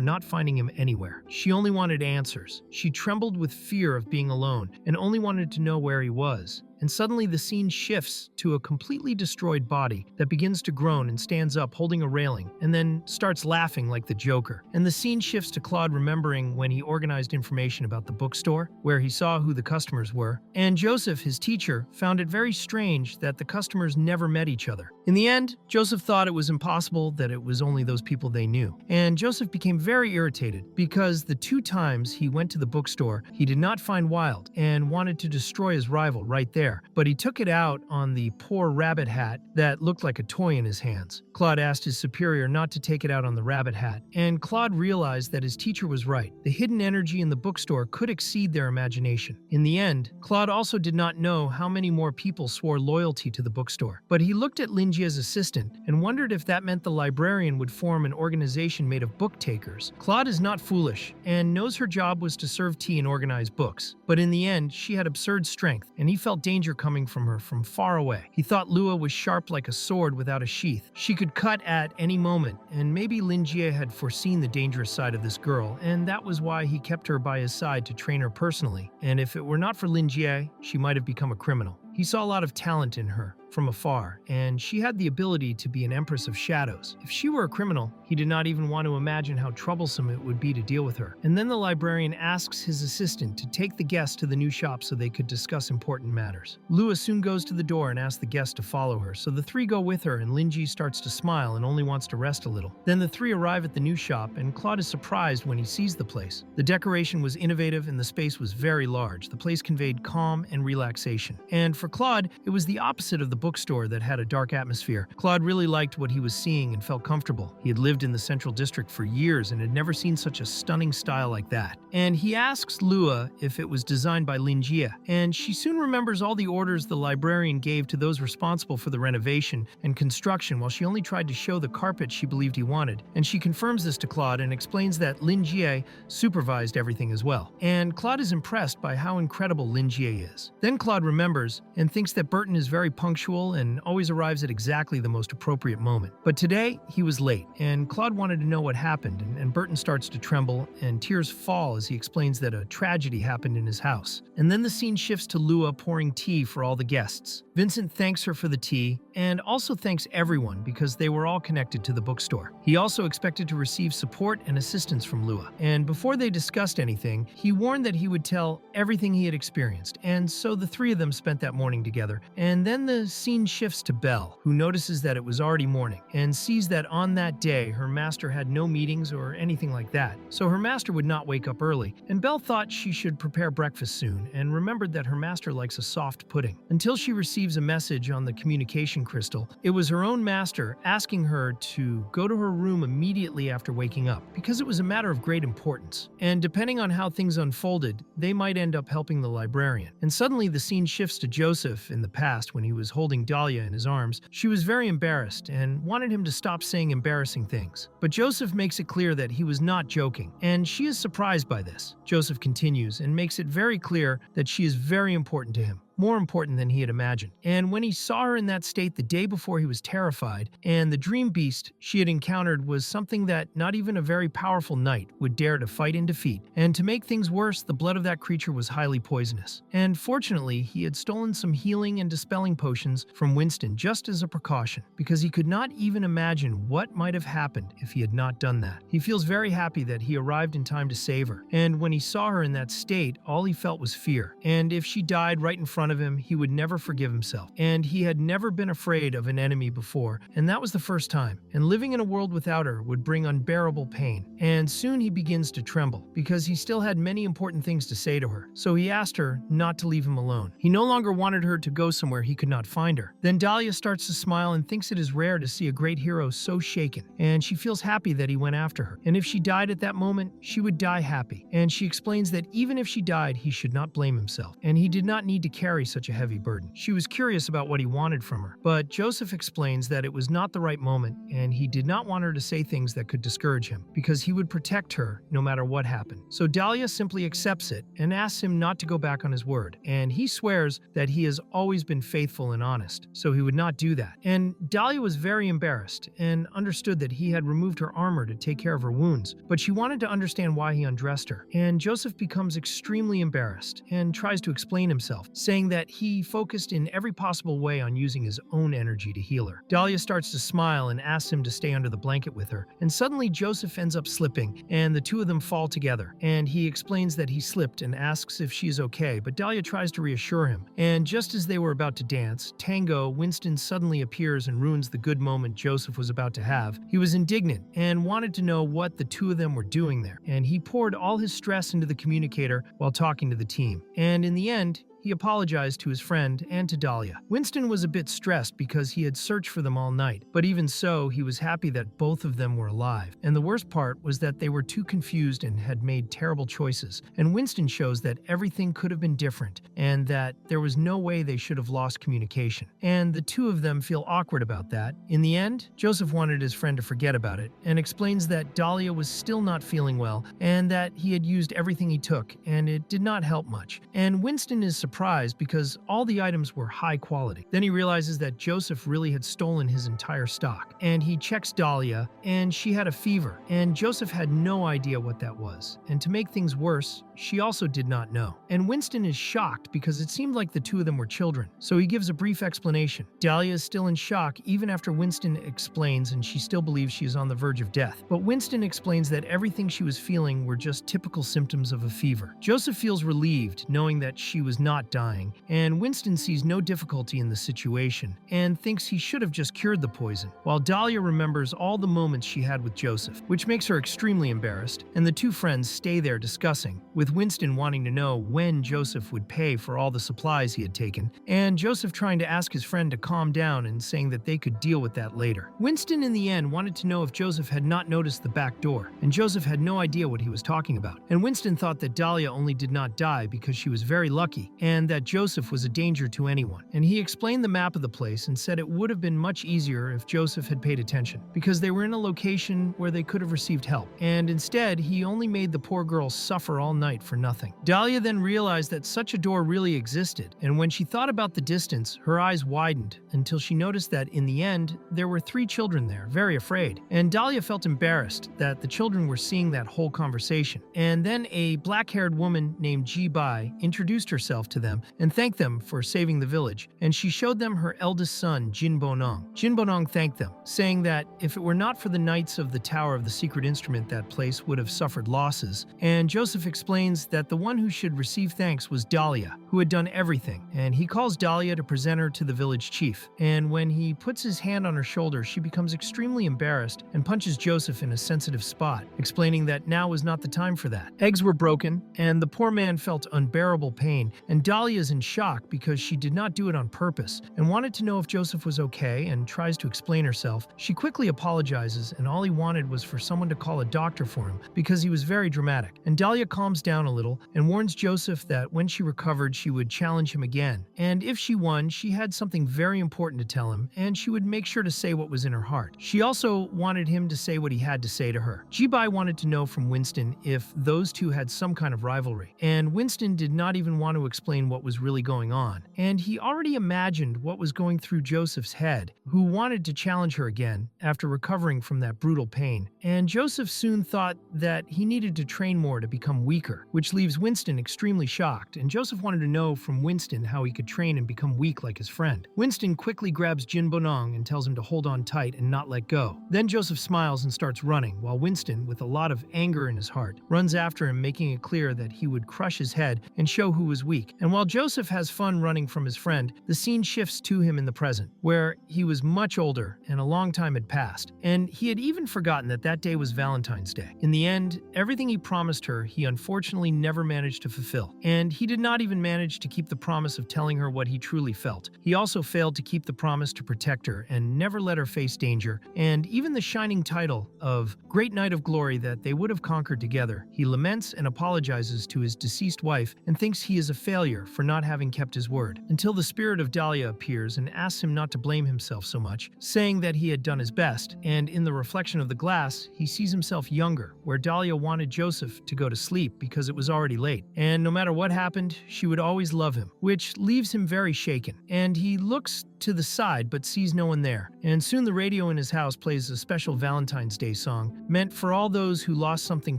not finding him anywhere. She only wanted answers. She trembled with fear of being alone, and only wanted to know where he was. And suddenly the scene shifts to a completely destroyed body that begins to groan and stands up holding a railing, and then starts laughing like the Joker. And the scene shifts to Claude remembering when he organized information about the bookstore, where he saw who the customers were. And Joseph, his teacher, found it very strange that the customers never met each other. In the end, Joseph thought it was impossible that it was only those people they knew. And Joseph became very irritated because the 2 times he went to the bookstore, he did not find Wild and wanted to destroy his rival right there. But he took it out on the poor rabbit hat that looked like a toy in his hands. Claude asked his superior not to take it out on the rabbit hat, and Claude realized that his teacher was right. The hidden energy in the bookstore could exceed their imagination. In the end, Claude also did not know how many more people swore loyalty to the bookstore. But he looked at Lingia's assistant and wondered if that meant the librarian would form an organization made of book takers. Claude is not foolish and knows her job was to serve tea and organize books. But in the end, she had absurd strength, and he felt danger coming from her from far away. He thought Lua was sharp like a sword without a sheath. She could cut at any moment, and maybe Lingi had foreseen the dangerous side of this girl, and that was why he kept her by his side to train her personally. And if it were not for Lingi, she might have become a criminal. He saw a lot of talent in her from afar, and she had the ability to be an empress of shadows. If she were a criminal, he did not even want to imagine how troublesome it would be to deal with her. And then the librarian asks his assistant to take the guests to the new shop so they could discuss important matters. Lua soon goes to the door and asks the guests to follow her, so the 3 go with her, and Lingi starts to smile and only wants to rest a little. Then the 3 arrive at the new shop, and Claude is surprised when he sees the place. The decoration was innovative and the space was very large. The place conveyed calm and relaxation. And for Claude, it was the opposite of the bookstore that had a dark atmosphere. Claude really liked what he was seeing and felt comfortable. He had lived in the Central District for years and had never seen such a stunning style like that. And he asks Lua if it was designed by Lingi, and she soon remembers all the orders the librarian gave to those responsible for the renovation and construction, while she only tried to show the carpet she believed he wanted. And she confirms this to Claude and explains that Lingi supervised everything as well. And Claude is impressed by how incredible Lingi is. Then Claude remembers and thinks that Burton is very punctual punctual and always arrives at exactly the most appropriate moment. But today, he was late, and Claude wanted to know what happened, and Burton starts to tremble, and tears fall as he explains that a tragedy happened in his house. And then the scene shifts to Lua pouring tea for all the guests. Vincent thanks her for the tea, and also thanks everyone because they were all connected to the bookstore. He also expected to receive support and assistance from Lua, and before they discussed anything, he warned that he would tell everything he had experienced, and so the three of them spent that morning together. And then the scene shifts to Belle, who notices that it was already morning, and sees that on that day her master had no meetings or anything like that, so her master would not wake up early, and Belle thought she should prepare breakfast soon, and remembered that her master likes a soft pudding. Until she receives a message on the communication crystal. It was her own master asking her to go to her room immediately after waking up, because it was a matter of great importance. And depending on how things unfolded, they might end up helping the librarian. And suddenly the scene shifts to Joseph in the past when he was holding Dahlia in his arms. She was very embarrassed and wanted him to stop saying embarrassing things. But Joseph makes it clear that he was not joking, and she is surprised by this. Joseph continues and makes it very clear that she is very important to him. More important than he had imagined. And when he saw her in that state the day before, he was terrified, and the dream beast she had encountered was something that not even a very powerful knight would dare to fight in defeat. And to make things worse, the blood of that creature was highly poisonous. And fortunately, he had stolen some healing and dispelling potions from Winston just as a precaution, because he could not even imagine what might have happened if he had not done that. He feels very happy that he arrived in time to save her, and when he saw her in that state, all he felt was fear. And if she died right in front of him, he would never forgive himself. And he had never been afraid of an enemy before, and that was the first time. And living in a world without her would bring unbearable pain. And soon he begins to tremble, because he still had many important things to say to her. So he asked her not to leave him alone. He no longer wanted her to go somewhere he could not find her. Then Dahlia starts to smile and thinks it is rare to see a great hero so shaken, and she feels happy that he went after her. And if she died at that moment, she would die happy. And she explains that even if she died, he should not blame himself, and he did not need to carry such a heavy burden. She was curious about what he wanted from her, but Joseph explains that it was not the right moment, and he did not want her to say things that could discourage him, because he would protect her no matter what happened. So Dahlia simply accepts it and asks him not to go back on his word, and he swears that he has always been faithful and honest, so he would not do that. And Dahlia was very embarrassed and understood that he had removed her armor to take care of her wounds, but she wanted to understand why he undressed her. And Joseph becomes extremely embarrassed and tries to explain himself, saying that he focused in every possible way on using his own energy to heal her. Dahlia starts to smile and asks him to stay under the blanket with her, and suddenly Joseph ends up slipping, and the two of them fall together. And he explains that he slipped and asks if she is okay, but Dahlia tries to reassure him. And just as they were about to dance, Tango, Winston suddenly appears and ruins the good moment Joseph was about to have. He was indignant and wanted to know what the two of them were doing there, and he poured all his stress into the communicator while talking to the team. And in the end, he apologized to his friend and to Dahlia. Winston was a bit stressed because he had searched for them all night, but even so, he was happy that both of them were alive. And the worst part was that they were too confused and had made terrible choices. And Winston shows that everything could have been different, and that there was no way they should have lost communication. And the two of them feel awkward about that. In the end, Joseph wanted his friend to forget about it, and explains that Dahlia was still not feeling well, and that he had used everything he took, and it did not help much. And Winston is surprised because all the items were high quality. Then he realizes that Joseph really had stolen his entire stock, and he checks Dahlia, and she had a fever, and Joseph had no idea what that was. And to make things worse, she also did not know. And Winston is shocked because it seemed like the two of them were children, so he gives a brief explanation. Dahlia is still in shock even after Winston explains, and she still believes she is on the verge of death. But Winston explains that everything she was feeling were just typical symptoms of a fever. Joseph feels relieved knowing that she was not dying, and Winston sees no difficulty in the situation and thinks he should have just cured the poison, while Dahlia remembers all the moments she had with Joseph, which makes her extremely embarrassed, and the two friends stay there discussing, with Winston wanting to know when Joseph would pay for all the supplies he had taken, and Joseph trying to ask his friend to calm down and saying that they could deal with that later. Winston in the end wanted to know if Joseph had not noticed the back door, and Joseph had no idea what he was talking about, and Winston thought that Dahlia only did not die because she was very lucky, and that Joseph was a danger to anyone. And he explained the map of the place and said it would have been much easier if Joseph had paid attention, because they were in a location where they could have received help. And instead, he only made the poor girl suffer all night night for nothing. Dahlia then realized that such a door really existed, and when she thought about the distance, her eyes widened until she noticed that in the end, there were 3 children there, very afraid. And Dahlia felt embarrassed that the children were seeing that whole conversation. And then a black-haired woman named Ji-Bai introduced herself to them and thanked them for saving the village, and she showed them her eldest son, Jin Bonong. Jin Bonong thanked them, saying that if it were not for the Knights of the Tower of the Secret Instrument, that place would have suffered losses. And Joseph explains that the one who should receive thanks was Dahlia, who had done everything, and he calls Dahlia to present her to the village chief. And when he puts his hand on her shoulder, she becomes extremely embarrassed and punches Joseph in a sensitive spot, explaining that now was not the time for that. Eggs were broken, and the poor man felt unbearable pain, and Dahlia is in shock because she did not do it on purpose and wanted to know if Joseph was okay and tries to explain herself. She quickly apologizes, and all he wanted was for someone to call a doctor for him because he was very dramatic. And Dahlia calms down a little and warns Joseph that when she recovered, she would challenge him again. And if she won, she had something very important to tell him, and she would make sure to say what was in her heart. She also wanted him to say what he had to say to her. Ji-Bai wanted to know from Winston if those two had some kind of rivalry, and Winston did not even want to explain what was really going on. And he already imagined what was going through Joseph's head, who wanted to challenge her again after recovering from that brutal pain. And Joseph soon thought that he needed to train more to become weaker, which leaves Winston extremely shocked, and Joseph wanted to know from Winston how he could train and become weak like his friend. Winston quickly grabs Jin Bonong and tells him to hold on tight and not let go. Then Joseph smiles and starts running, while Winston, with a lot of anger in his heart, runs after him, making it clear that he would crush his head and show who was weak. And while Joseph has fun running from his friend, the scene shifts to him in the present, where he was much older and a long time had passed, and he had even forgotten that that day was Valentine's Day. In the end, everything he promised her, he unfortunately never managed to fulfill, and he did not even manage to keep the promise of telling her what he truly felt. He also failed to keep the promise to protect her and never let her face danger, and even the shining title of Great Knight of Glory that they would have conquered together. He laments and apologizes to his deceased wife and thinks he is a failure for not having kept his word, until the spirit of Dahlia appears and asks him not to blame himself so much, saying that he had done his best. And in the reflection of the glass, he sees himself younger, where Dahlia wanted Joseph to go to sleep because it was already late, and no matter what happened, she would always love him, which leaves him very shaken. And he looks to the side but sees no one there, and soon the radio in his house plays a special Valentine's Day song meant for all those who lost something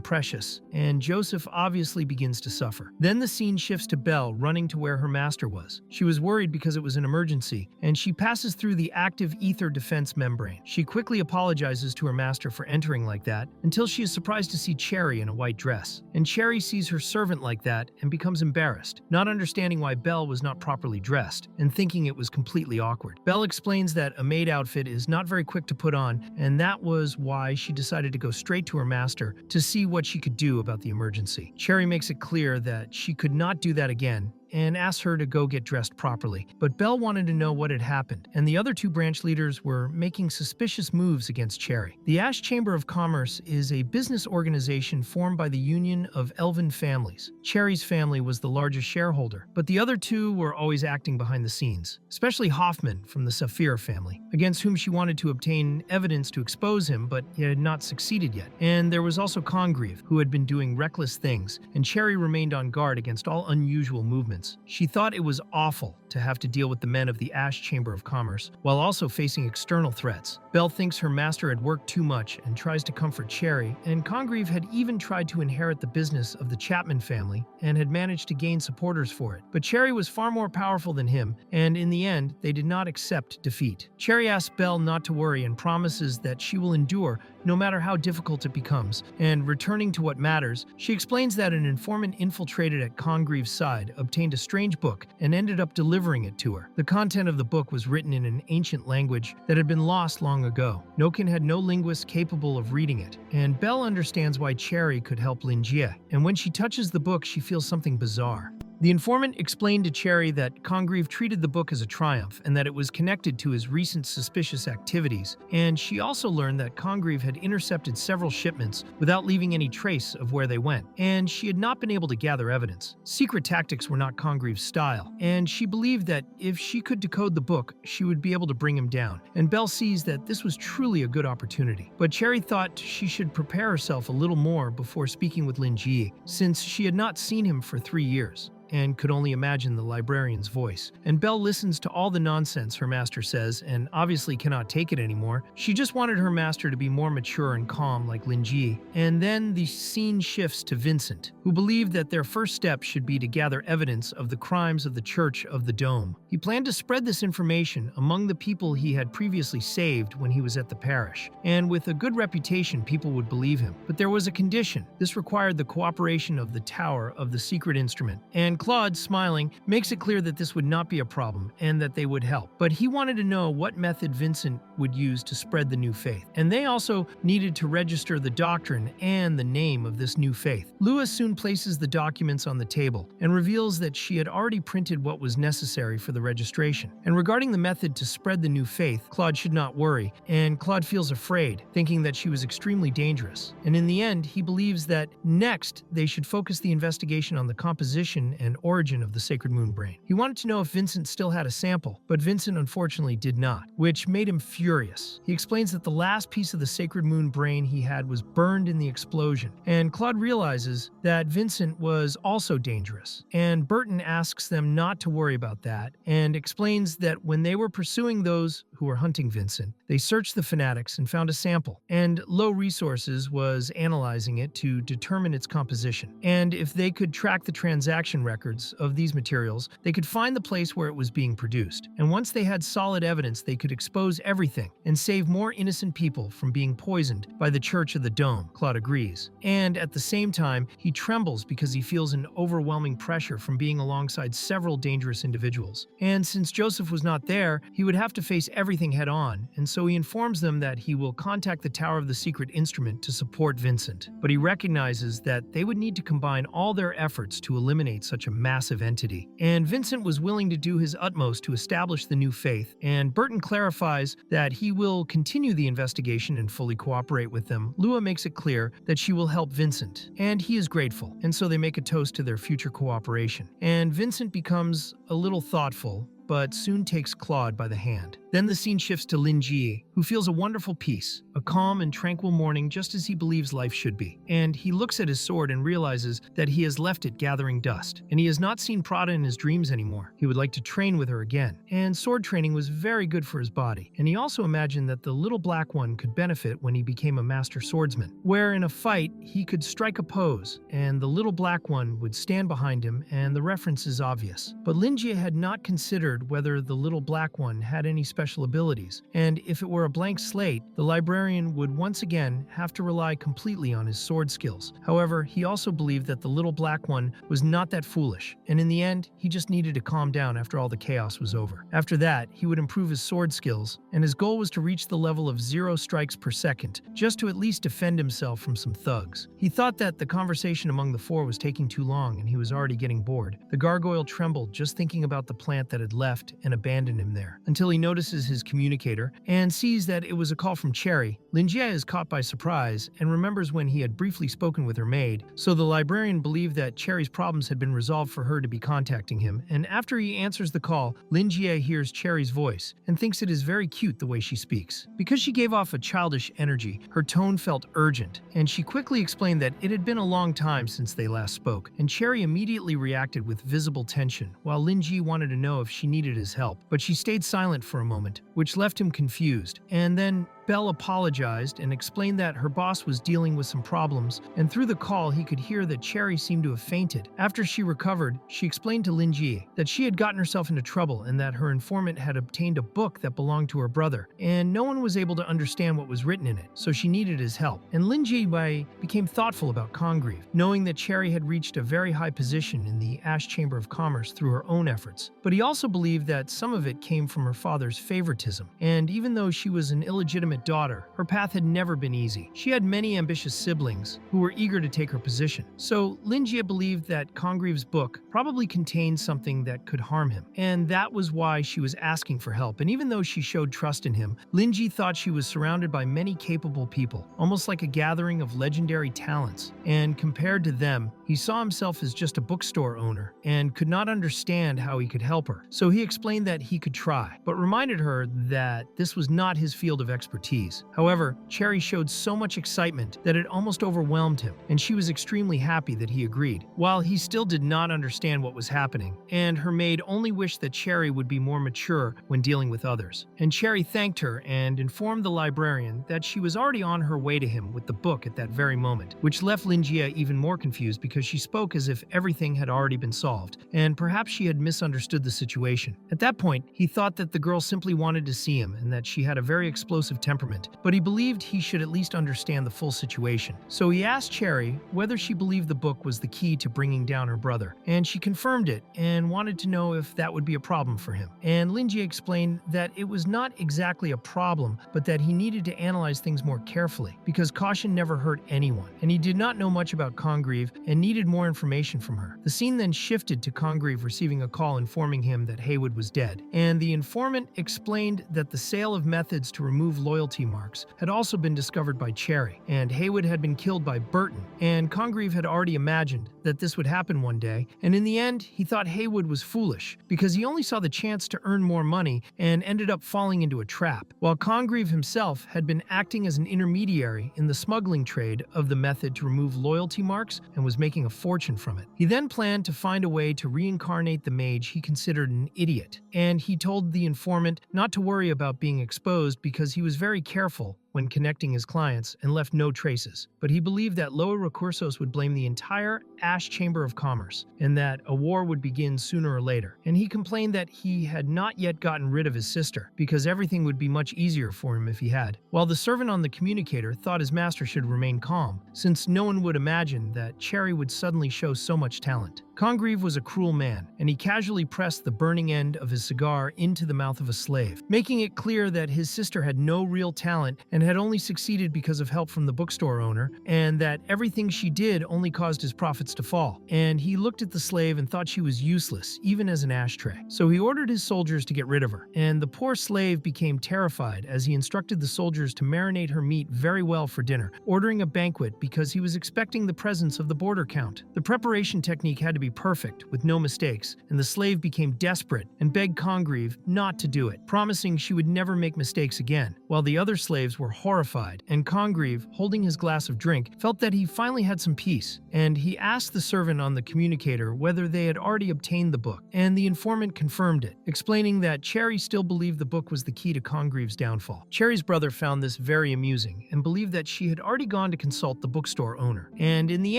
precious, and Joseph obviously begins to suffer. Then the scene shifts to Belle running to where her master was. She was worried because it was an emergency, and she passes through the active ether defense membrane. She quickly apologizes to her master for entering like that, until she is surprised to see Cherry in a white dress. And Cherry sees her servant like that and becomes embarrassed, not understanding why Belle was not properly dressed, and thinking it was completely awkward. Belle explains that a maid outfit is not very quick to put on, and that was why she decided to go straight to her master to see what she could do about the emergency. Cherry makes it clear that she could not do that again, and asks her to go get dressed properly. But Belle wanted to know what had happened, and the other two branch leaders were making suspicious moves against Cherry. The Ash Chamber of Commerce is a business organization formed by the Union of Elven Families. Cherry's family was the largest shareholder, but the other two were always acting behind the scenes, especially Hoffman from the Saphira family, against whom she wanted to obtain evidence to expose him, but it had not succeeded yet. And there was also Congreve, who had been doing reckless things, and Cherry remained on guard against all unusual movements. She thought it was awful to have to deal with the men of the Ash Chamber of Commerce, while also facing external threats. Belle thinks her master had worked too much and tries to comfort Cherry, and Congreve had even tried to inherit the business of the Chapman family and had managed to gain supporters for it. But Cherry was far more powerful than him, and in the end, they did not accept defeat. Cherry asks Belle not to worry and promises that she will endure no matter how difficult it becomes, and returning to what matters, she explains that an informant infiltrated at Congreve's side obtained a strange book and ended up delivering it to her. The content of the book was written in an ancient language that had been lost long ago. Noken had no linguist capable of reading it, and Belle understands why Cherry could help Lingi, and when she touches the book, she feels something bizarre. The informant explained to Cherry that Congreve treated the book as a triumph and that it was connected to his recent suspicious activities, and she also learned that Congreve had intercepted several shipments without leaving any trace of where they went, and she had not been able to gather evidence. Secret tactics were not Congreve's style, and she believed that if she could decode the book, she would be able to bring him down, and Belle sees that this was truly a good opportunity. But Cherry thought she should prepare herself a little more before speaking with Lingi, since she had not seen him for 3 years and could only imagine the librarian's voice. And Belle listens to all the nonsense her master says and obviously cannot take it anymore. She just wanted her master to be more mature and calm like Lingi. And then the scene shifts to Vincent, who believed that their first step should be to gather evidence of the crimes of the Church of the Dome. He planned to spread this information among the people he had previously saved when he was at the parish, and with a good reputation people would believe him. But there was a condition. This required the cooperation of the Tower of the Secret Instrument, and Claude, smiling, makes it clear that this would not be a problem and that they would help. But he wanted to know what method Vincent would use to spread the new faith. And they also needed to register the doctrine and the name of this new faith. Lua soon places the documents on the table and reveals that she had already printed what was necessary for the registration. And regarding the method to spread the new faith, Claude should not worry, and Claude feels afraid, thinking that she was extremely dangerous. And in the end, he believes that next they should focus the investigation on the composition and origin of the Sacred Moon Brain. He wanted to know if Vincent still had a sample, but Vincent unfortunately did not, which made him furious. He explains that the last piece of the Sacred Moon Brain he had was burned in the explosion, and Claude realizes that Vincent was also dangerous. And Burton asks them not to worry about that, and explains that when they were pursuing those who were hunting Vincent, they searched the fanatics and found a sample, and Low Resources was analyzing it to determine its composition. And if they could track the transaction records of these materials, they could find the place where it was being produced. And once they had solid evidence, they could expose everything and save more innocent people from being poisoned by the Church of the Dome. Claude agrees. And at the same time, he trembles because he feels an overwhelming pressure from being alongside several dangerous individuals. And since Joseph was not there, he would have to face everything head on, and so he informs them that he will contact the Tower of the Secret Instrument to support Vincent. But he recognizes that they would need to combine all their efforts to eliminate such a massive entity. And Vincent was willing to do his utmost to establish the new faith, and Burton clarifies that he will continue the investigation and fully cooperate with them. Lua makes it clear that she will help Vincent, and he is grateful, and so they make a toast to their future cooperation. And Vincent becomes a little thoughtful, but soon takes Claude by the hand. Then the scene shifts to Lingi, who feels a wonderful peace, a calm and tranquil morning just as he believes life should be. And he looks at his sword and realizes that he has left it gathering dust, and he has not seen Prada in his dreams anymore. He would like to train with her again, and sword training was very good for his body. And he also imagined that the little black one could benefit when he became a master swordsman, where in a fight he could strike a pose, and the little black one would stand behind him, and the reference is obvious. But Lingi had not considered whether the little black one had any special abilities, and if it were a blank slate, the librarian would once again have to rely completely on his sword skills. However, he also believed that the little black one was not that foolish, and in the end, he just needed to calm down after all the chaos was over. After that, he would improve his sword skills, and his goal was to reach the level of 0 strikes per second, just to at least defend himself from some thugs. He thought that the conversation among the four was taking too long, and he was already getting bored. The gargoyle trembled just thinking about the plant that had left and abandoned him there, until he notices his communicator and sees that it was a call from Cherry. Lingi is caught by surprise and remembers when he had briefly spoken with her maid, so the librarian believed that Cherry's problems had been resolved for her to be contacting him, and after he answers the call, Lingi hears Cherry's voice and thinks it is very cute the way she speaks. Because she gave off a childish energy, her tone felt urgent, and she quickly explained that it had been a long time since they last spoke, and Cherry immediately reacted with visible tension, while Lingi wanted to know if she needed his help, but she stayed silent for a moment, which left him confused. And then Belle apologized and explained that her boss was dealing with some problems, and through the call he could hear that Cherry seemed to have fainted. After she recovered, she explained to Lingi that she had gotten herself into trouble and that her informant had obtained a book that belonged to her brother, and no one was able to understand what was written in it, so she needed his help. And Lingi became thoughtful about Congreve, knowing that Cherry had reached a very high position in the Ash Chamber of Commerce through her own efforts. But he also believed that some of it came from her father's favoritism, and even though she was an illegitimate illegitimate daughter, her path had never been easy. She had many ambitious siblings who were eager to take her position. So Lingi believed that Congreve's book probably contained something that could harm him, and that was why she was asking for help. And even though she showed trust in him, Lingi thought she was surrounded by many capable people, almost like a gathering of legendary talents. And compared to them, he saw himself as just a bookstore owner and could not understand how he could help her. So he explained that he could try, but reminded her that this was not his field of expertise. However, Cherry showed so much excitement that it almost overwhelmed him, and she was extremely happy that he agreed. While he still did not understand what was happening, and her maid only wished that Cherry would be more mature when dealing with others. And Cherry thanked her and informed the librarian that she was already on her way to him with the book at that very moment, which left Lingi even more confused because she spoke as if everything had already been solved, and perhaps she had misunderstood the situation. At that point, he thought that the girl simply wanted to see him and that she had a very explosive temperament, but he believed he should at least understand the full situation. So he asked Cherry whether she believed the book was the key to bringing down her brother, and she confirmed it and wanted to know if that would be a problem for him. And Lingi explained that it was not exactly a problem, but that he needed to analyze things more carefully, because caution never hurt anyone, and he did not know much about Congreve and needed more information from her. The scene then shifted to Congreve receiving a call informing him that Haywood was dead, and the informant explained that the sale of methods to remove loyalty marks had also been discovered by Cherry, and Haywood had been killed by Burton, and Congreve had already imagined that this would happen one day, and in the end, he thought Haywood was foolish, because he only saw the chance to earn more money and ended up falling into a trap, while Congreve himself had been acting as an intermediary in the smuggling trade of the method to remove loyalty marks and was making a fortune from it. He then planned to find a way to reincarnate the mage he considered an idiot, and he told the informant not to worry about being exposed because he was very careful when connecting his clients and left no traces. But he believed that Loa Recursos would blame the entire Ash Chamber of Commerce and that a war would begin sooner or later. And he complained that he had not yet gotten rid of his sister because everything would be much easier for him if he had. While the servant on the communicator thought his master should remain calm, since no one would imagine that Cherry would suddenly show so much talent. Congreve was a cruel man, and he casually pressed the burning end of his cigar into the mouth of a slave, making it clear that his sister had no real talent and had only succeeded because of help from the bookstore owner, and that everything she did only caused his profits to fall. And he looked at the slave and thought she was useless, even as an ashtray. So he ordered his soldiers to get rid of her, and the poor slave became terrified as he instructed the soldiers to marinate her meat very well for dinner, ordering a banquet because he was expecting the presence of the border count. The preparation technique had to be perfect, with no mistakes, and the slave became desperate and begged Congreve not to do it, promising she would never make mistakes again, while the other slaves were horrified, and Congreve, holding his glass of drink, felt that he finally had some peace, and he asked the servant on the communicator whether they had already obtained the book, and the informant confirmed it, explaining that Cherry still believed the book was the key to Congreve's downfall. Cherry's brother found this very amusing, and believed that she had already gone to consult the bookstore owner, and in the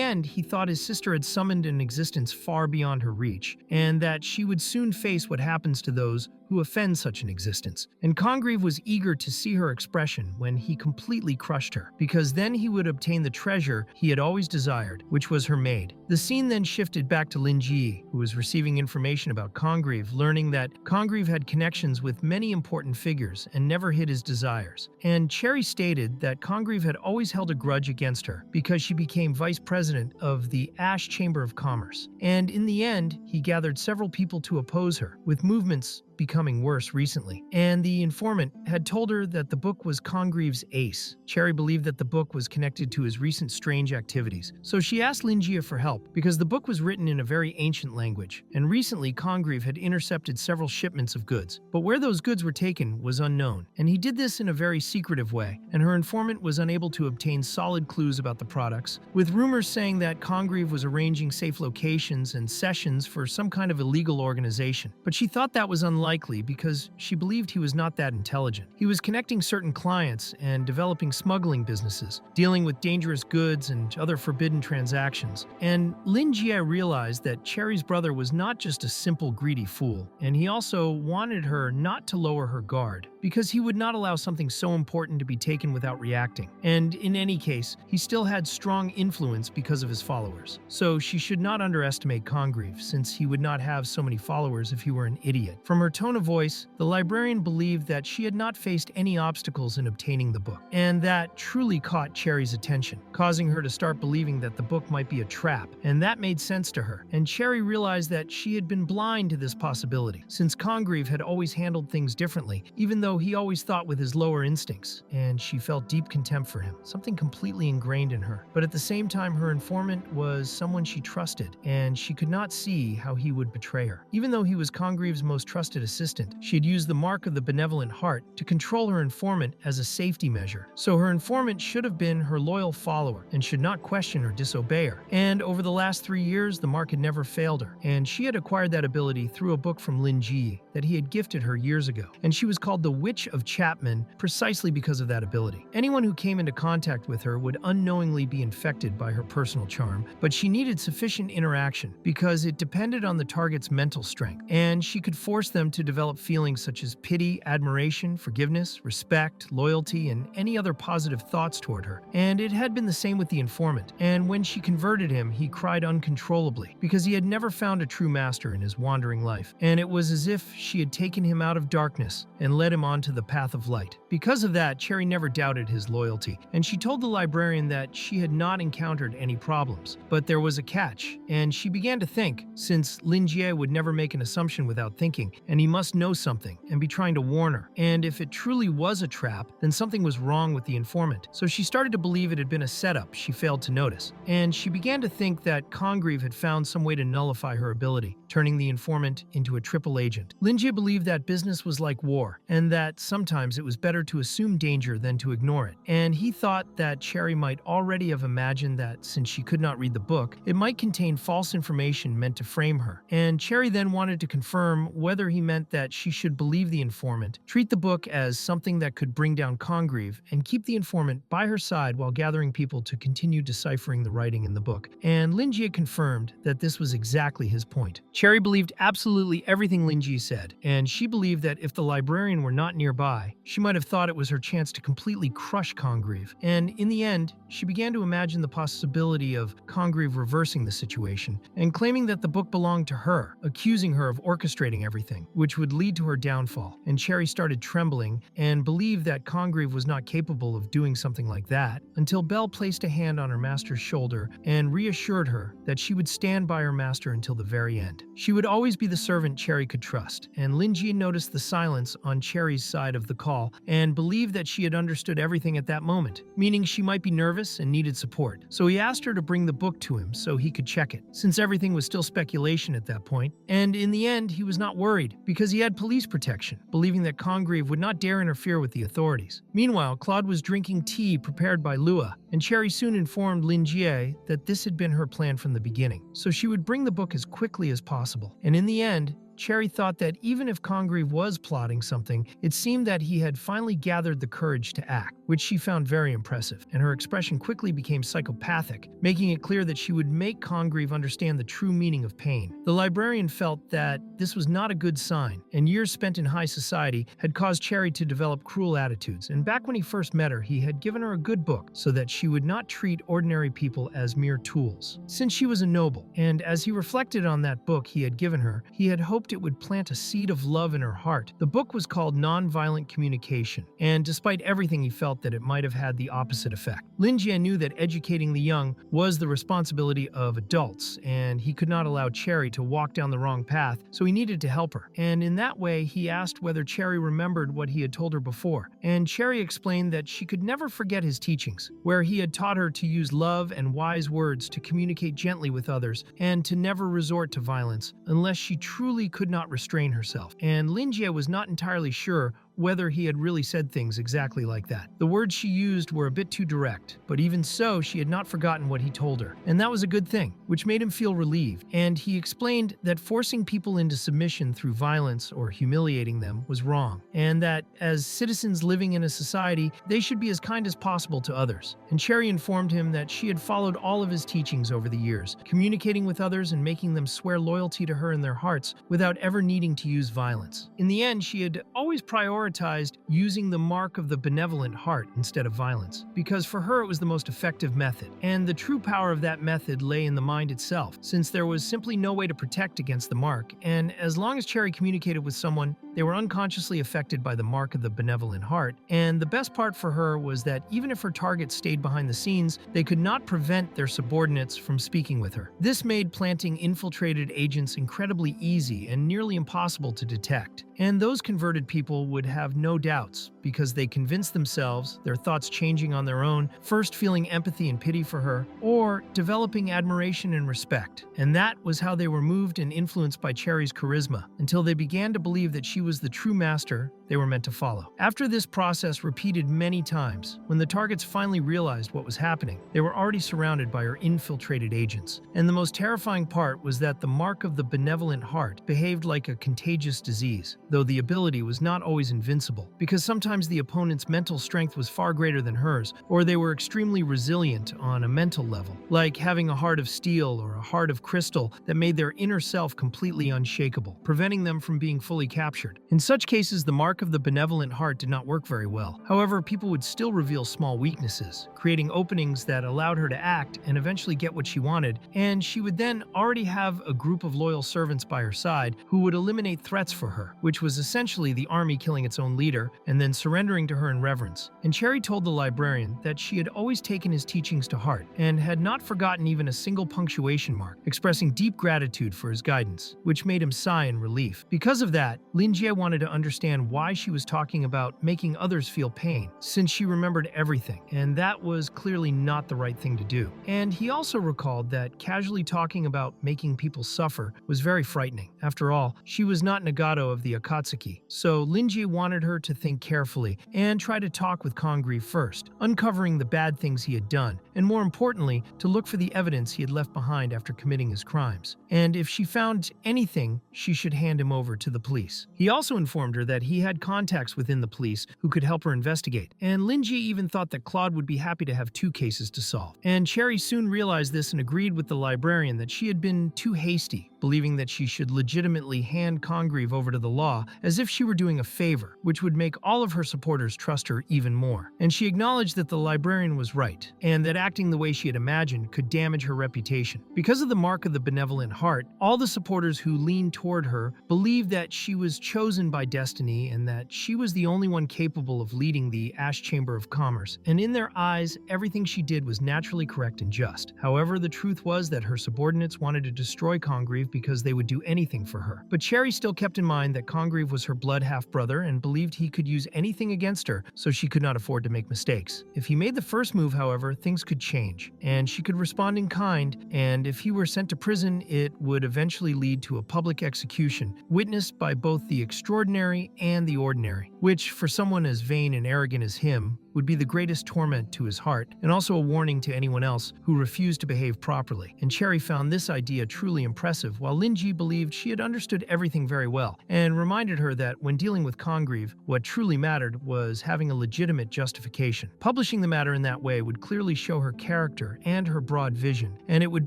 end, he thought his sister had summoned an existence far beyond her reach, and that she would soon face what happens to those who offend such an existence. And Congreve was eager to see her expression when he completely crushed her, because then he would obtain the treasure he had always desired, which was her maid. The scene then shifted back to Lingi, who was receiving information about Congreve, learning that Congreve had connections with many important figures and never hid his desires. And Cherry stated that Congreve had always held a grudge against her because she became vice president of the Ash Chamber of Commerce. And in the end, he gathered several people to oppose her, with movements becoming worse recently, and the informant had told her that the book was Congreve's ace. Cherry believed that the book was connected to his recent strange activities, so she asked Lingi for help because the book was written in a very ancient language, and recently Congreve had intercepted several shipments of goods, but where those goods were taken was unknown, and he did this in a very secretive way, and her informant was unable to obtain solid clues about the products, with rumors saying that Congreve was arranging safe locations and sessions for some kind of illegal organization, but she thought that was unlikely because she believed he was not that intelligent. He was connecting certain clients and developing smuggling businesses, dealing with dangerous goods and other forbidden transactions. And Lingi realized that Cherry's brother was not just a simple greedy fool, and he also wanted her not to lower her guard. because he would not allow something so important to be taken without reacting. And in any case, he still had strong influence because of his followers. So she should not underestimate Congreve, since he would not have so many followers if he were an idiot. From her tone of voice, the librarian believed that she had not faced any obstacles in obtaining the book, and that truly caught Cherry's attention, causing her to start believing that the book might be a trap, and that made sense to her. And Cherry realized that she had been blind to this possibility, since Congreve had always handled things differently, even though he always thought with his lower instincts, and she felt deep contempt for him, something completely ingrained in her. But at the same time, her informant was someone she trusted, and she could not see how he would betray her. Even though he was Congreve's most trusted assistant, she had used the mark of the benevolent heart to control her informant as a safety measure. So her informant should have been her loyal follower and should not question or disobey her. And over the last 3 years, the mark had never failed her, and she had acquired that ability through a book from Lingi that he had gifted her years ago. And she was called the Witch of Chapman precisely because of that ability. Anyone who came into contact with her would unknowingly be infected by her personal charm, but she needed sufficient interaction because it depended on the target's mental strength, and she could force them to develop feelings such as pity, admiration, forgiveness, respect, loyalty, and any other positive thoughts toward her. And it had been the same with the informant, and when she converted him, he cried uncontrollably because he had never found a true master in his wandering life, and it was as if she had taken him out of darkness and led him onto the path of light. Because of that, Cherry never doubted his loyalty, and she told the librarian that she had not encountered any problems. But there was a catch, and she began to think, since Lingi would never make an assumption without thinking, and he must know something and be trying to warn her. And if it truly was a trap, then something was wrong with the informant. So she started to believe it had been a setup she failed to notice, and she began to think that Congreve had found some way to nullify her ability, turning the informant into a triple agent. Lingi believed that business was like war, and that sometimes it was better to assume danger than to ignore it. And he thought that Cherry might already have imagined that, since she could not read the book, it might contain false information meant to frame her. And Cherry then wanted to confirm whether he meant that she should believe the informant, treat the book as something that could bring down Congreve, and keep the informant by her side while gathering people to continue deciphering the writing in the book. And Lingi had confirmed that this was exactly his point. Cherry believed absolutely everything Lingi said, and she believed that if the librarian were not nearby, she might have thought it was her chance to completely crush Congreve. And in the end, she began to imagine the possibility of Congreve reversing the situation and claiming that the book belonged to her, accusing her of orchestrating everything, which would lead to her downfall. And Cherry started trembling and believed that Congreve was not capable of doing something like that until Belle placed a hand on her master's shoulder and reassured her that she would stand by her master until the very end. She would always be the servant Cherry could trust, and Lingi noticed the silence on Cherry's side of the call and believed that she had understood everything at that moment, meaning she might be nervous and needed support. So he asked her to bring the book to him so he could check it, since everything was still speculation at that point. And in the end, he was not worried because he had police protection, believing that Congreve would not dare interfere with the authorities. Meanwhile, Claude was drinking tea prepared by Lua, and Cherry soon informed Lingi that this had been her plan from the beginning, so she would bring the book as quickly as possible. And in the end, Cherry thought that even if Congreve was plotting something, it seemed that he had finally gathered the courage to act, which she found very impressive, and her expression quickly became psychopathic, making it clear that she would make Congreve understand the true meaning of pain. The librarian felt that this was not a good sign, and years spent in high society had caused Cherry to develop cruel attitudes, and back when he first met her, he had given her a good book so that she would not treat ordinary people as mere tools, since she was a noble. And as he reflected on that book he had given her, he had hoped it would plant a seed of love in her heart. The book was called Nonviolent Communication, and despite everything, he felt that it might have had the opposite effect. Lingi knew that educating the young was the responsibility of adults, and he could not allow Cherry to walk down the wrong path, so he needed to help her. And in that way, he asked whether Cherry remembered what he had told her before, and Cherry explained that she could never forget his teachings, where he had taught her to use love and wise words to communicate gently with others, and to never resort to violence unless she truly could not restrain herself. And Lingi was not entirely sure whether he had really said things exactly like that. The words she used were a bit too direct, but even so, she had not forgotten what he told her, and that was a good thing, which made him feel relieved. And he explained that forcing people into submission through violence or humiliating them was wrong, and that as citizens living in a society, they should be as kind as possible to others. And Cherry informed him that she had followed all of his teachings over the years, communicating with others and making them swear loyalty to her in their hearts without ever needing to use violence. In the end, she had always prioritized prioritized using the mark of the benevolent heart instead of violence, because for her it was the most effective method. And the true power of that method lay in the mind itself, since there was simply no way to protect against the mark, and as long as Cherry communicated with someone, they were unconsciously affected by the mark of the benevolent heart. And the best part for her was that even if her targets stayed behind the scenes, they could not prevent their subordinates from speaking with her. This made planting infiltrated agents incredibly easy and nearly impossible to detect. And those converted people would have no doubts, because they convinced themselves, their thoughts changing on their own, first feeling empathy and pity for her, or developing admiration and respect. And that was how they were moved and influenced by Cherry's charisma, until they began to believe that she was the true master they were meant to follow. After this process repeated many times, when the targets finally realized what was happening, they were already surrounded by her infiltrated agents. And the most terrifying part was that the mark of the benevolent heart behaved like a contagious disease, though the ability was not always invincible, because sometimes the opponent's mental strength was far greater than hers, or they were extremely resilient on a mental level, like having a heart of steel or a heart of crystal that made their inner self completely unshakable, preventing them from being fully captured. In such cases, the mark of the benevolent heart did not work very well. However, people would still reveal small weaknesses, creating openings that allowed her to act and eventually get what she wanted, and she would then already have a group of loyal servants by her side who would eliminate threats for her, which was essentially the army killing its own leader and then surrendering to her in reverence. And Cherry told the librarian that she had always taken his teachings to heart and had not forgotten even a single punctuation mark, expressing deep gratitude for his guidance, which made him sigh in relief. Because of that, Lingi wanted to understand why she was talking about making others feel pain, since she remembered everything, and that was clearly not the right thing to do. And he also recalled that casually talking about making people suffer was very frightening. After all, she was not Nagato of the Akatsuki, so Lingi wanted her to think carefully and try to talk with Congreve first, uncovering the bad things he had done, and more importantly, to look for the evidence he had left behind after committing his crimes. And if she found anything, she should hand him over to the police. He also informed her that he had contacts within the police who could help her investigate, and Lingi even thought that Claude would be happy to have two cases to solve. And Cherry soon realized this and agreed with the librarian that she had been too hasty, believing that she should legitimately hand Congreve over to the law as if she were doing a favor, which would make all of her supporters trust her even more. And she acknowledged that the librarian was right, and that acting the way she had imagined could damage her reputation. Because of the mark of the benevolent heart, all the supporters who leaned toward her believed that she was chosen by destiny and that she was the only one capable of leading the Ash Chamber of Commerce, and in their eyes, everything she did was naturally correct and just. However, the truth was that her subordinates wanted to destroy Congreve because they would do anything for her. But Cherry still kept in mind that Congreve was her blood half-brother and believed he could use anything against her, so she could not afford to make mistakes. If he made the first move, however, things could change, and she could respond in kind, and if he were sent to prison, it would eventually lead to a public execution, witnessed by both the extraordinary and the ordinary, which, for someone as vain and arrogant as him, would be the greatest torment to his heart, and also a warning to anyone else who refused to behave properly. And Cherry found this idea truly impressive, while Lingi believed she had understood everything very well, and reminded her that when dealing with Congreve, what truly mattered was having a legitimate justification. Publishing the matter in that way would clearly show her character and her broad vision, and it would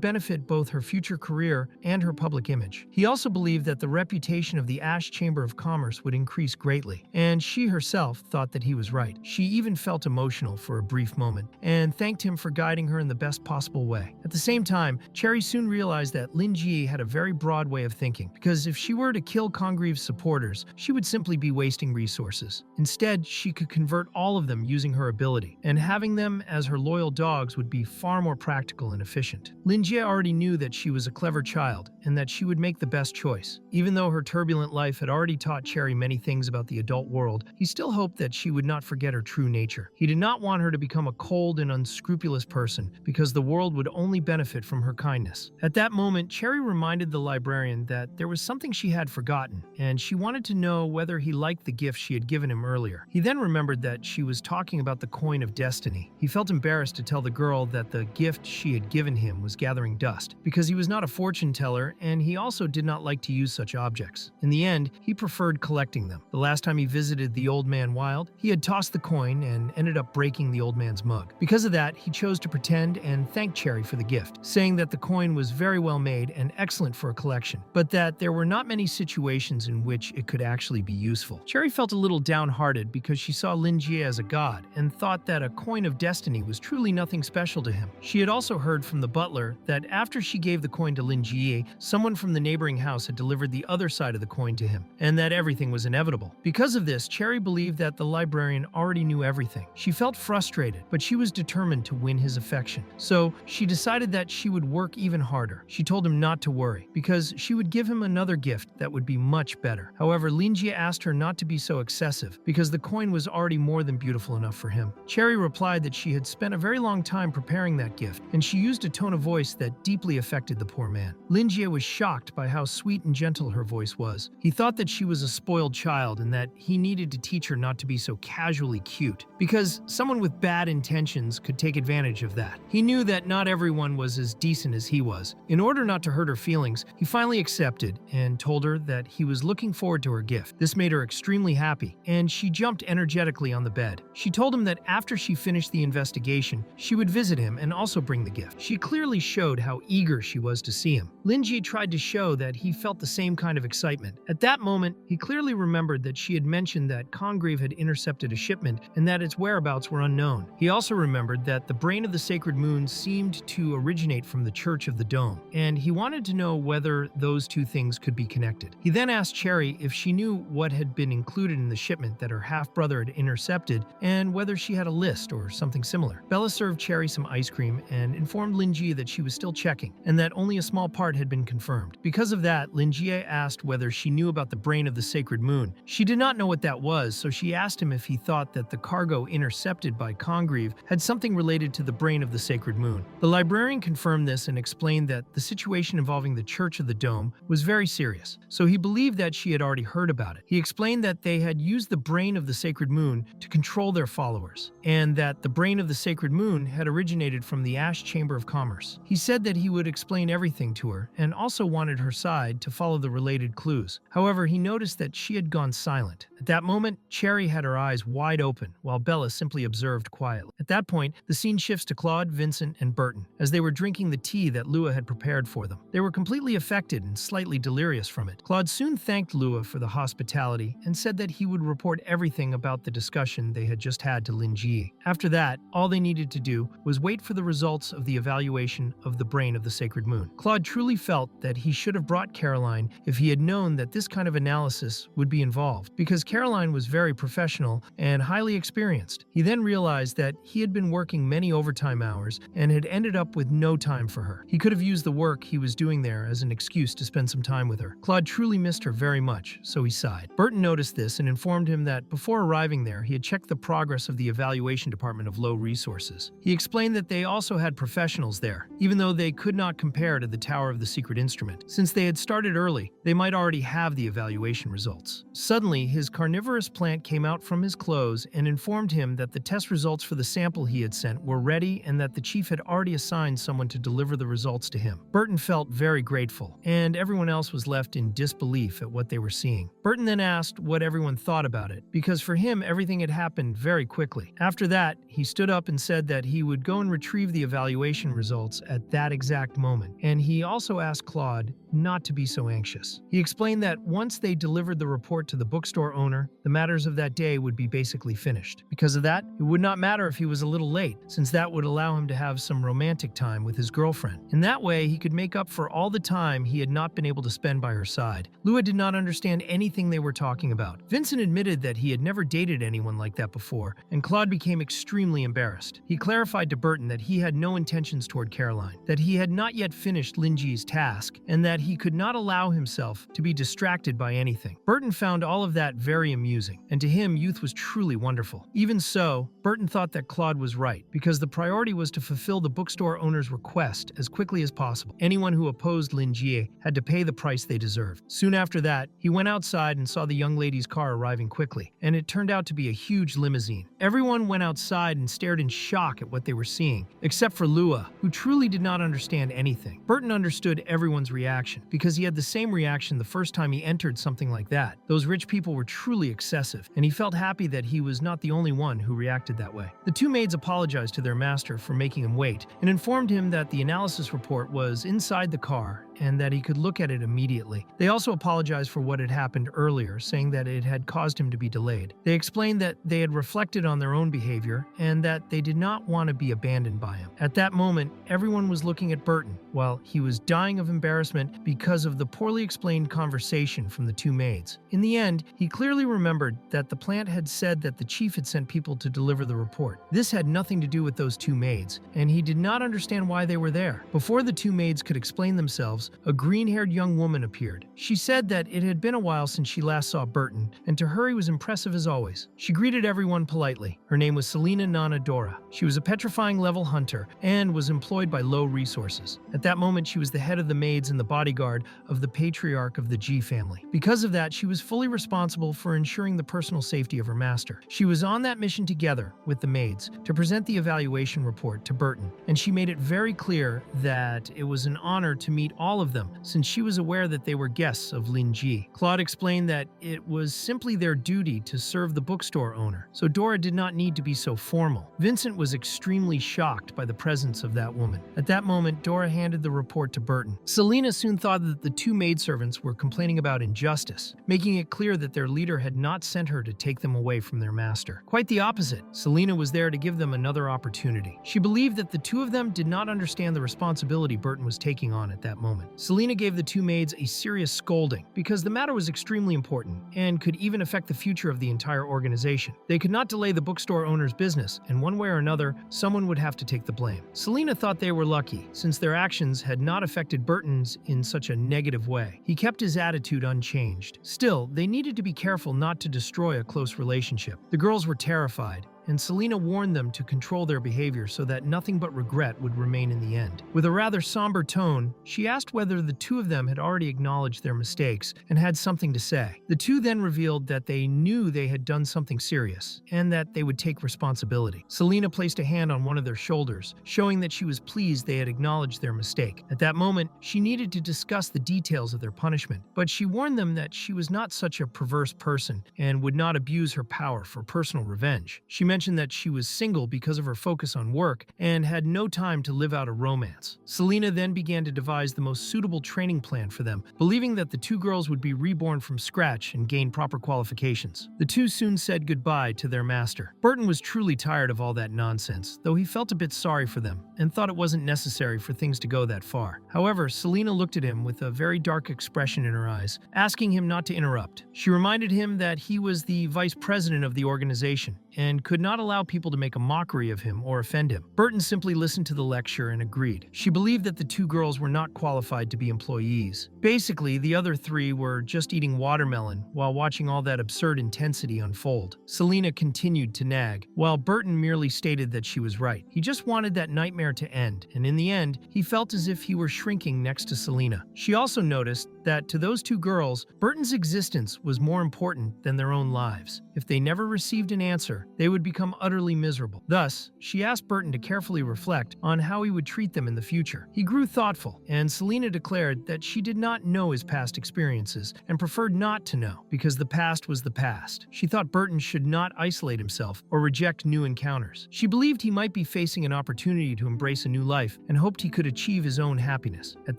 benefit both her future career and her public image. He also believed that the reputation of the Ash Chamber of Commerce would increase greatly, and she herself thought that he was right. She even felt emotional for a brief moment, and thanked him for guiding her in the best possible way. At the same time, Cherry soon realized that Lingi had a very broad way of thinking, because if she were to kill Congreve's supporters, she would simply be wasting resources. Instead, she could convert all of them using her ability, and having them as her loyal dogs would be far more practical and efficient. Lingi already knew that she was a clever child, and that she would make the best choice. Even though her turbulent life had already taught Cherry many things about the adult world, he still hoped that she would not forget her true nature. He did not want her to become a cold and unscrupulous person, because the world would only benefit from her kindness. At that moment, Cherry reminded the librarian that there was something she had forgotten, and she wanted to know whether he liked the gift she had given him earlier. He then remembered that she was talking about the coin of destiny. He felt embarrassed to tell the girl that the gift she had given him was gathering dust, because he was not a fortune teller, and he also did not like to use such objects. In the end, he preferred collecting them. The last time he visited the old man Wild, he had tossed the coin and ended up breaking the old man's mug. Because of that, he chose to pretend and thank Cherry for the gift, saying that the coin was very well made and excellent for a collection, but that there were not many situations in which it could actually be useful. Cherry felt a little downhearted because she saw Lingi as a god and thought that a coin of destiny was truly nothing special to him. She had also heard from the butler that after she gave the coin to Lingi, someone from the neighboring house had delivered the other side of the coin to him, and that everything was inevitable. Because of this, Cherry believed that the librarian already knew everything. She felt frustrated, but she was determined to win his affection. So she decided that she would work even harder. She told him not to worry, because she would give him another gift that would be much better. However, Lingi asked her not to be so excessive, because the coin was already more than beautiful enough for him. Cherry replied that she had spent a very long time preparing that gift, and she used a tone of voice that deeply affected the poor man. Lingi was shocked by how sweet and gentle her voice was. He thought that she was a spoiled child and that he needed to teach her not to be so casually cute, because someone with bad intentions could take advantage of that. He knew that not everyone was as decent as he was. In order not to hurt her feelings, he finally accepted and told her that he was looking forward to her gift. This made her extremely happy, and she jumped energetically on the bed. She told him that after she finished the investigation, she would visit him and also bring the gift. She clearly showed how eager she was to see him. Lingi tried to show that he felt the same kind of excitement. At that moment, he clearly remembered that she had mentioned that Congreve had intercepted a shipment and that its whereabouts were unknown. He also remembered that the brain of the Sacred Moon seemed to originate from the Church of the Dome, and he wanted to know whether those two things could be connected. He then asked Cherry if she knew what had been included in the shipment that her half-brother had intercepted and whether she had a list or something similar. Bella served Cherry some ice cream and informed Lingi that she was still checking and that only a small part had been confirmed. Because of that, Lingi asked whether she knew about the brain of the Sacred Moon. She did not know what that was, so she asked him if he thought that the cargo intercepted by Congreve had something related to the brain of the Sacred Moon. The librarian confirmed this and explained that the situation involving the Church of the Dome was very serious, so he believed that she had already heard about it. He explained that they had used the brain of the Sacred Moon to control their followers, and that the brain of the Sacred Moon had originated from the Ash Chamber of Commerce. He said that he would explain everything to her and also wanted her side to follow the related clues. However, he noticed that she had gone silent. At that moment, Cherry had her eyes wide open, while Bella simply observed quietly. At that point, the scene shifts to Claude, Vincent, and Burton, as they were drinking the tea that Lua had prepared for them. They were completely affected and slightly delirious from it. Claude soon thanked Lua for the hospitality and said that he would report everything about the discussion they had just had to Lingi. After that, all they needed to do was wait for the results of the evaluation of the brain of the Sacred Moon. Claude truly felt that he should have brought Caroline if he had known that this kind of analysis would be involved, because Caroline was very professional and highly experienced. He then realized that he had been working many overtime hours and had ended up with no time for her. He could have used the work he was doing there as an excuse to spend some time with her. Claude truly missed her very much, so he sighed. Burton noticed this and informed him that before arriving there, he had checked the progress of the evaluation department of low resources. He explained that they also had professionals there, even though they could not compare to the Tower of the Secret Instrument. Since they had started early, they might already have the evaluation results. Suddenly, his carnivorous plant came out from his clothes and informed him that the test results for the sample he had sent were ready and that the chief had already assigned someone to deliver the results to him. Burton felt very grateful, and everyone else was left in disbelief at what they were seeing. Burton then asked what everyone thought about it, because for him everything had happened very quickly. After that, he stood up and said that he would go and retrieve the evaluation results at that exact moment, and he also asked Claude not to be so anxious. He explained that once they delivered the report to the bookstore owner, the matters of that day would be basically finished. Because of that, it would not matter if he was a little late, since that would allow him to have some romantic time with his girlfriend. In that way, he could make up for all the time he had not been able to spend by her side. Lua did not understand anything they were talking about. Vincent admitted that he had never dated anyone like that before, and Claude became extremely embarrassed. He clarified to Burton that he had no intentions toward Caroline, that he had not yet finished Lingi's task, and that he could not allow himself to be distracted by anything. Burton found all of that very amusing, and to him, youth was truly wonderful. Even so, Burton thought that Claude was right, because the priority was to fulfill the bookstore owner's request as quickly as possible. Anyone who opposed Lingi had to pay the price they deserved. Soon after that, he went outside and saw the young lady's car arriving quickly, and it turned out to be a huge limousine. Everyone went outside and stared in shock at what they were seeing, except for Lua, who truly did not understand anything. Burton understood everyone's reaction, because he had the same reaction the first time he entered something like that. Those rich people were truly excessive, and he felt happy that he was not the only one who reacted that way. The two maids apologized to their master for making him wait, and informed him that the analysis report was inside the car and that he could look at it immediately. They also apologized for what had happened earlier, saying that it had caused him to be delayed. They explained that they had reflected on their own behavior and that they did not want to be abandoned by him. At that moment, everyone was looking at Burton, while he was dying of embarrassment because of the poorly explained conversation from the two maids. In the end, he clearly remembered that the plant had said that the chief had sent people to deliver the report. This had nothing to do with those two maids, and he did not understand why they were there. Before the two maids could explain themselves, a green-haired young woman appeared. She said that it had been a while since she last saw Burton, and to her he was impressive as always. She greeted everyone politely. Her name was Selina Nana Dora. She was a petrifying level hunter and was employed by low resources. At that moment, she was the head of the maids and the bodyguard of the patriarch of the G family. Because of that, she was fully responsible for ensuring the personal safety of her master. She was on that mission together with the maids to present the evaluation report to Burton, and she made it very clear that it was an honor to meet all of them since she was aware that they were guests of Lingi. Claude explained that it was simply their duty to serve the bookstore owner, so Dora did not need to be so formal. Vincent was extremely shocked by the presence of that woman. At that moment, Dora handed the report to Burton. Selina soon thought that the two maidservants were complaining about injustice, making it clear that their leader had not sent her to take them away from their master. Quite the opposite. Selina was there to give them another opportunity. She believed that the two of them did not understand the responsibility Burton was taking on at that moment. Selina gave the two maids a serious scolding because the matter was extremely important and could even affect the future of the entire organization. They could not delay the bookstore owner's business, and one way or another, someone would have to take the blame. Selina thought they were lucky, since their actions had not affected Burton's in such a negative way. He kept his attitude unchanged. Still, they needed to be careful not to destroy a close relationship. The girls were terrified, and Selina warned them to control their behavior so that nothing but regret would remain in the end. With a rather somber tone, she asked whether the two of them had already acknowledged their mistakes and had something to say. The two then revealed that they knew they had done something serious and that they would take responsibility. Selina placed a hand on one of their shoulders, showing that she was pleased they had acknowledged their mistake. At that moment, she needed to discuss the details of their punishment, but she warned them that she was not such a perverse person and would not abuse her power for personal revenge. She mentioned that she was single because of her focus on work and had no time to live out a romance. Selina then began to devise the most suitable training plan for them, believing that the two girls would be reborn from scratch and gain proper qualifications. The two soon said goodbye to their master. Burton was truly tired of all that nonsense, though he felt a bit sorry for them and thought it wasn't necessary for things to go that far. However, Selina looked at him with a very dark expression in her eyes, asking him not to interrupt. She reminded him that he was the vice president of the organization and could not allow people to make a mockery of him or offend him. Burton simply listened to the lecture and agreed. She believed that the two girls were not qualified to be employees. Basically, the other three were just eating watermelon while watching all that absurd intensity unfold. Selina continued to nag, while Burton merely stated that she was right. He just wanted that nightmare to end, and in the end, he felt as if he were shrinking next to Selina. She also noticed that to those two girls, Burton's existence was more important than their own lives. If they never received an answer, they would become utterly miserable. Thus, she asked Burton to carefully reflect on how he would treat them in the future. He grew thoughtful, and Selina declared that she did not know his past experiences and preferred not to know, because the past was the past. She thought Burton should not isolate himself or reject new encounters. She believed he might be facing an opportunity to embrace a new life and hoped he could achieve his own happiness. At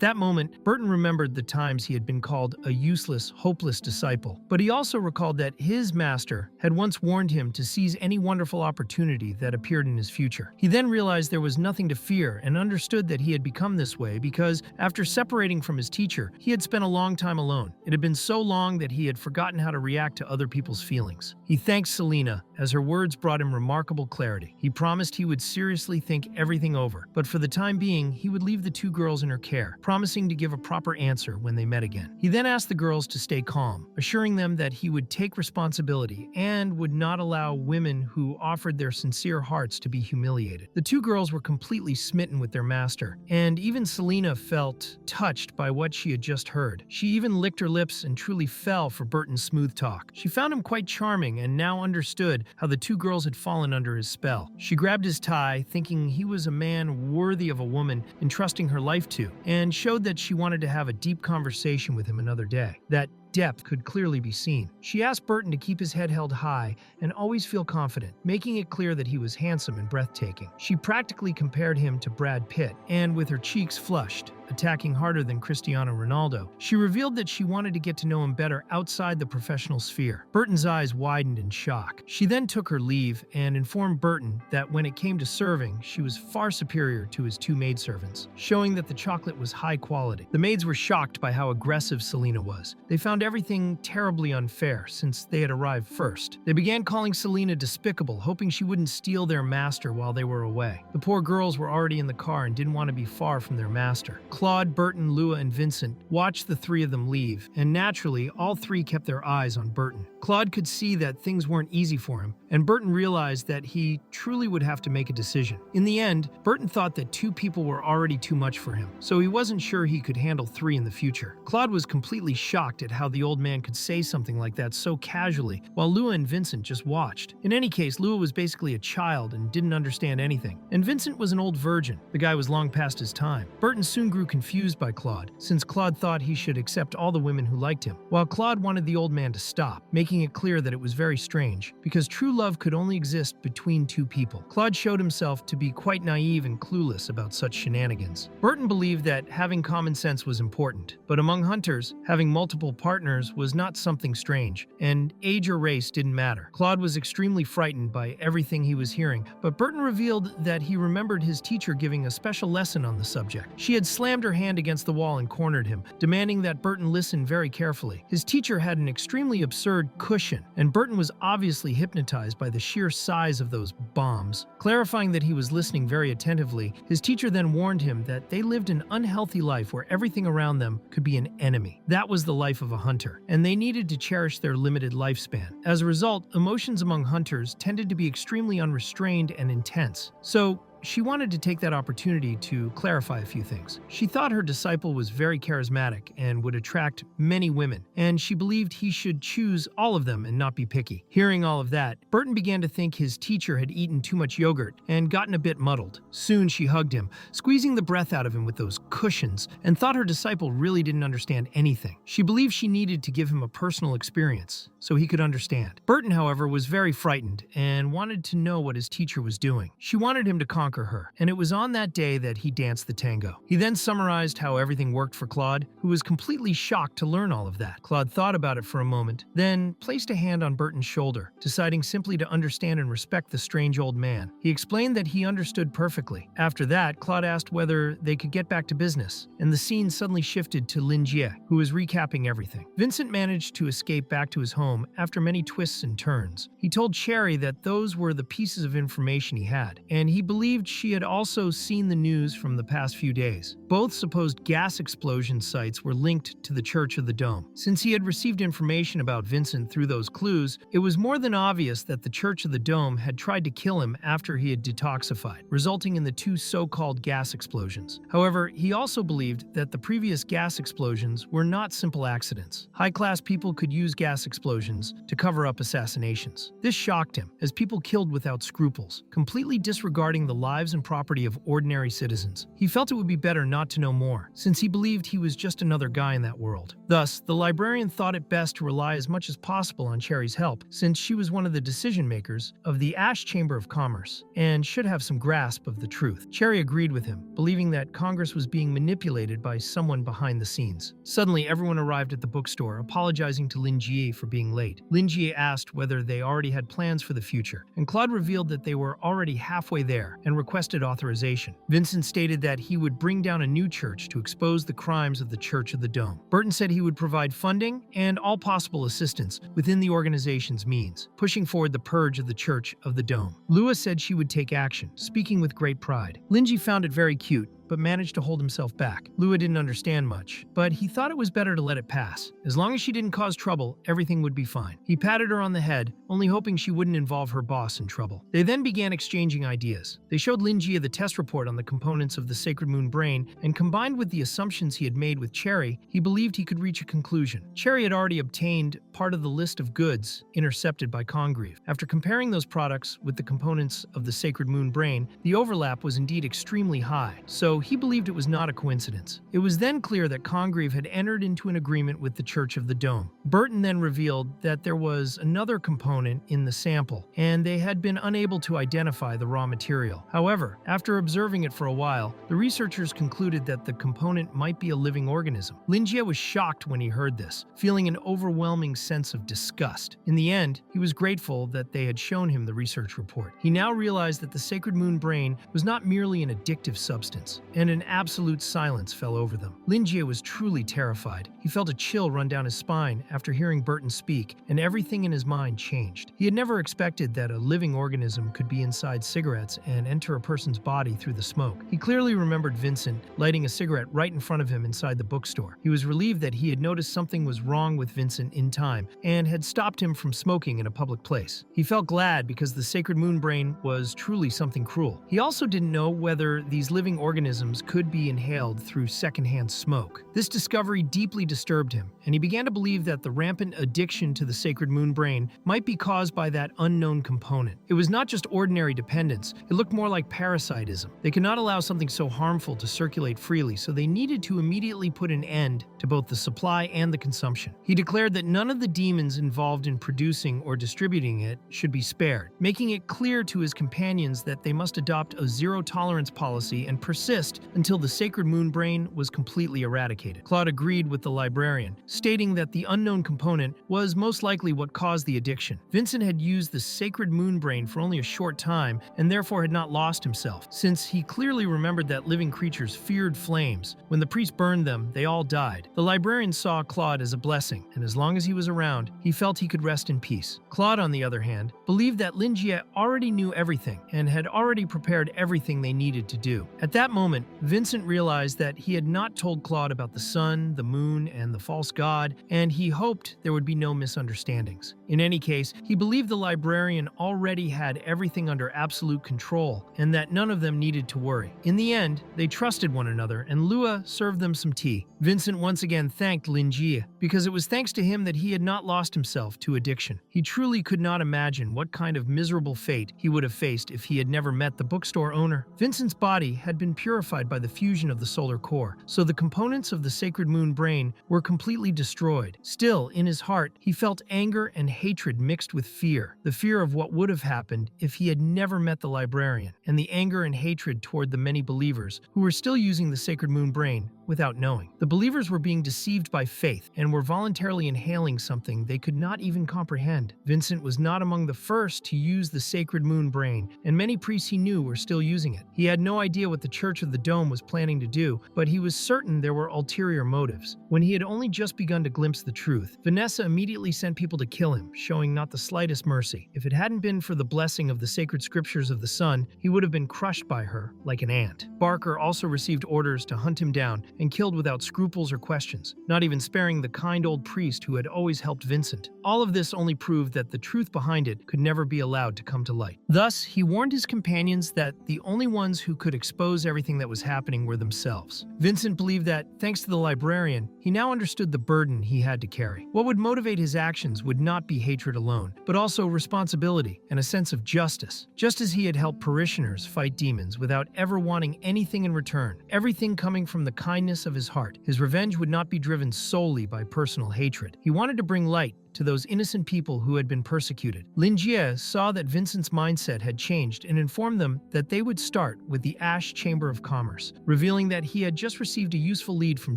that moment, Burton remembered the times he had been called a useless, hopeless disciple, but he also recalled that his master had once warned him to seize any wonderful opportunity that appeared in his future. He then realized there was nothing to fear and understood that he had become this way because, after separating from his teacher, he had spent a long time alone. It had been so long that he had forgotten how to react to other people's feelings. He thanked Selina, as her words brought him remarkable clarity. He promised he would seriously think everything over, but for the time being, he would leave the two girls in her care, promising to give a proper answer when they met again. He then asked the girls to stay calm, assuring them that he would take responsibility and would not allow women who offered their sincere hearts to be humiliated. The two girls were completely smitten with their master, and even Selina felt touched by what she had just heard. She even licked her lips and truly fell for Burton's smooth talk. She found him quite charming and now understood how the two girls had fallen under his spell. She grabbed his tie, thinking he was a man worthy of a woman entrusting her life to, and showed that she wanted to have a deep conversation with him another day. That depth could clearly be seen. She asked Burton to keep his head held high and always feel confident, making it clear that he was handsome and breathtaking. She practically compared him to Brad Pitt, and with her cheeks flushed, attacking harder than Cristiano Ronaldo. She revealed that she wanted to get to know him better outside the professional sphere. Burton's eyes widened in shock. She then took her leave and informed Burton that when it came to serving, she was far superior to his two maidservants, showing that the chocolate was high quality. The maids were shocked by how aggressive Selena was. They found everything terribly unfair since they had arrived first. They began calling Selena despicable, hoping she wouldn't steal their master while they were away. The poor girls were already in the car and didn't want to be far from their master. Claude, Burton, Lua, and Vincent watched the three of them leave, and naturally, all three kept their eyes on Burton. Claude could see that things weren't easy for him, and Burton realized that he truly would have to make a decision. In the end, Burton thought that two people were already too much for him, so he wasn't sure he could handle three in the future. Claude was completely shocked at how the old man could say something like that so casually, while Lua and Vincent just watched. In any case, Lua was basically a child and didn't understand anything, and Vincent was an old virgin. The guy was long past his time. Burton soon grew confused by Claude, since Claude thought he should accept all the women who liked him, while Claude wanted the old man to stop, making it clear that it was very strange, because true love could only exist between two people. Claude showed himself to be quite naive and clueless about such shenanigans. Burton believed that having common sense was important, but among hunters, having multiple partners was not something strange, and age or race didn't matter. Claude was extremely frightened by everything he was hearing, but Burton revealed that he remembered his teacher giving a special lesson on the subject. She had slammed her hand against the wall and cornered him, demanding that Burton listen very carefully. His teacher had an extremely absurd cushion, and Burton was obviously hypnotized by the sheer size of those bombs. Clarifying that he was listening very attentively, his teacher then warned him that they lived an unhealthy life where everything around them could be an enemy. That was the life of a hunter, and they needed to cherish their limited lifespan. As a result, emotions among hunters tended to be extremely unrestrained and intense. So, she wanted to take that opportunity to clarify a few things. She thought her disciple was very charismatic and would attract many women, and she believed he should choose all of them and not be picky. Hearing all of that, Burton began to think his teacher had eaten too much yogurt and gotten a bit muddled. Soon she hugged him, squeezing the breath out of him with those cushions, and thought her disciple really didn't understand anything. She believed she needed to give him a personal experience so he could understand. Burton, however, was very frightened and wanted to know what his teacher was doing. She wanted him to conquer her, and it was on that day that he danced the tango. He then summarized how everything worked for Claude, who was completely shocked to learn all of that. Claude thought about it for a moment, then placed a hand on Burton's shoulder, deciding simply to understand and respect the strange old man. He explained that he understood perfectly. After that, Claude asked whether they could get back to business, and the scene suddenly shifted to Lingi, who was recapping everything. Vincent managed to escape back to his home after many twists and turns. He told Cherry that those were the pieces of information he had, and he believed she had also seen the news from the past few days. Both supposed gas explosion sites were linked to the Church of the Dome. Since he had received information about Vincent through those clues, it was more than obvious that the Church of the Dome had tried to kill him after he had detoxified, resulting in the two so-called gas explosions. However, he also believed that the previous gas explosions were not simple accidents. High-class people could use gas explosions to cover up assassinations. This shocked him, as people killed without scruples, completely disregarding the lives and property of ordinary citizens. He felt it would be better not to know more, since he believed he was just another guy in that world. Thus, the librarian thought it best to rely as much as possible on Cherry's help, since she was one of the decision-makers of the Ash Chamber of Commerce, and should have some grasp of the truth. Cherry agreed with him, believing that Congress was being manipulated by someone behind the scenes. Suddenly, everyone arrived at the bookstore, apologizing to Lingi for being late. Lingi asked whether they already had plans for the future, and Claude revealed that they were already halfway there and requested authorization. Vincent stated that he would bring down a new church to expose the crimes of the Church of the Dome. Burton said he would provide funding and all possible assistance within the organization's means, pushing forward the purge of the Church of the Dome. Lua said she would take action, speaking with great pride. Lingi found it very cute, but managed to hold himself back. Lua didn't understand much, but he thought it was better to let it pass. As long as she didn't cause trouble, everything would be fine. He patted her on the head, only hoping she wouldn't involve her boss in trouble. They then began exchanging ideas. They showed Lingi the test report on the components of the Sacred Moon brain, and combined with the assumptions he had made with Cherry, he believed he could reach a conclusion. Cherry had already obtained part of the list of goods intercepted by Congreve. After comparing those products with the components of the Sacred Moon brain, the overlap was indeed extremely high, so so he believed it was not a coincidence. It was then clear that Congreve had entered into an agreement with the Church of the Dome. Burton then revealed that there was another component in the sample, and they had been unable to identify the raw material. However, after observing it for a while, the researchers concluded that the component might be a living organism. Lingi was shocked when he heard this, feeling an overwhelming sense of disgust. In the end, he was grateful that they had shown him the research report. He now realized that the Sacred Moon Brain was not merely an addictive substance, and an absolute silence fell over them. Lingi was truly terrified. He felt a chill run down his spine after hearing Burton speak, and everything in his mind changed. He had never expected that a living organism could be inside cigarettes and enter a person's body through the smoke. He clearly remembered Vincent lighting a cigarette right in front of him inside the bookstore. He was relieved that he had noticed something was wrong with Vincent in time and had stopped him from smoking in a public place. He felt glad because the Sacred Moon Brain was truly something cruel. He also didn't know whether these living organisms could be inhaled through secondhand smoke. This discovery deeply disturbed him, and he began to believe that the rampant addiction to the Sacred Moon Brain might be caused by that unknown component. It was not just ordinary dependence, it looked more like parasitism. They could not allow something so harmful to circulate freely, so they needed to immediately put an end to both the supply and the consumption. He declared that none of the demons involved in producing or distributing it should be spared, making it clear to his companions that they must adopt a zero-tolerance policy and persist until the Sacred Moon Brain was completely eradicated. Claude agreed with the librarian, stating that the unknown component was most likely what caused the addiction. Vincent had used the Sacred Moon Brain for only a short time and therefore had not lost himself, since he clearly remembered that living creatures feared flames. When the priest burned them, they all died. The librarian saw Claude as a blessing, and as long as he was around, he felt he could rest in peace. Claude, on the other hand, believed that Lingi already knew everything and had already prepared everything they needed to do. At that moment, Vincent realized that he had not told Claude about the sun, the moon, and the false god, and he hoped there would be no misunderstandings. In any case, he believed the librarian already had everything under absolute control, and that none of them needed to worry. In the end, they trusted one another, and Lua served them some tea. Vincent once again thanked Lingi, because it was thanks to him that he had not lost himself to addiction. He truly could not imagine what kind of miserable fate he would have faced if he had never met the bookstore owner. Vincent's body had been purified by the fusion of the solar core, so the components of the Sacred Moon Brain were completely destroyed. Still, in his heart, he felt anger and hatred mixed with fear, the fear of what would have happened if he had never met the librarian, and the anger and hatred toward the many believers who were still using the Sacred Moon Brain without knowing. The believers were being deceived by faith and were voluntarily inhaling something they could not even comprehend. Vincent was not among the first to use the Sacred Moon Brain, and many priests he knew were still using it. He had no idea what the Church of the Dome was planning to do, but he was certain there were ulterior motives. When he had only just begun to glimpse the truth, Vanessa immediately sent people to kill him, showing not the slightest mercy. If it hadn't been for the blessing of the sacred scriptures of the sun, he would have been crushed by her like an ant. Barker also received orders to hunt him down and killed without scruples or questions, not even sparing the kind old priest who had always helped Vincent. All of this only proved that the truth behind it could never be allowed to come to light. Thus, he warned his companions that the only ones who could expose everything that was happening were themselves. Vincent believed that, thanks to the librarian, he now understood the burden he had to carry. What would motivate his actions would not be hatred alone, but also responsibility and a sense of justice. Just as he had helped parishioners fight demons without ever wanting anything in return, everything coming from the kindness of his heart, his revenge would not be driven solely by personal hatred. He wanted to bring light to those innocent people who had been persecuted. Lingi saw that Vincent's mindset had changed and informed them that they would start with the Ash Chamber of Commerce, revealing that he had just received a useful lead from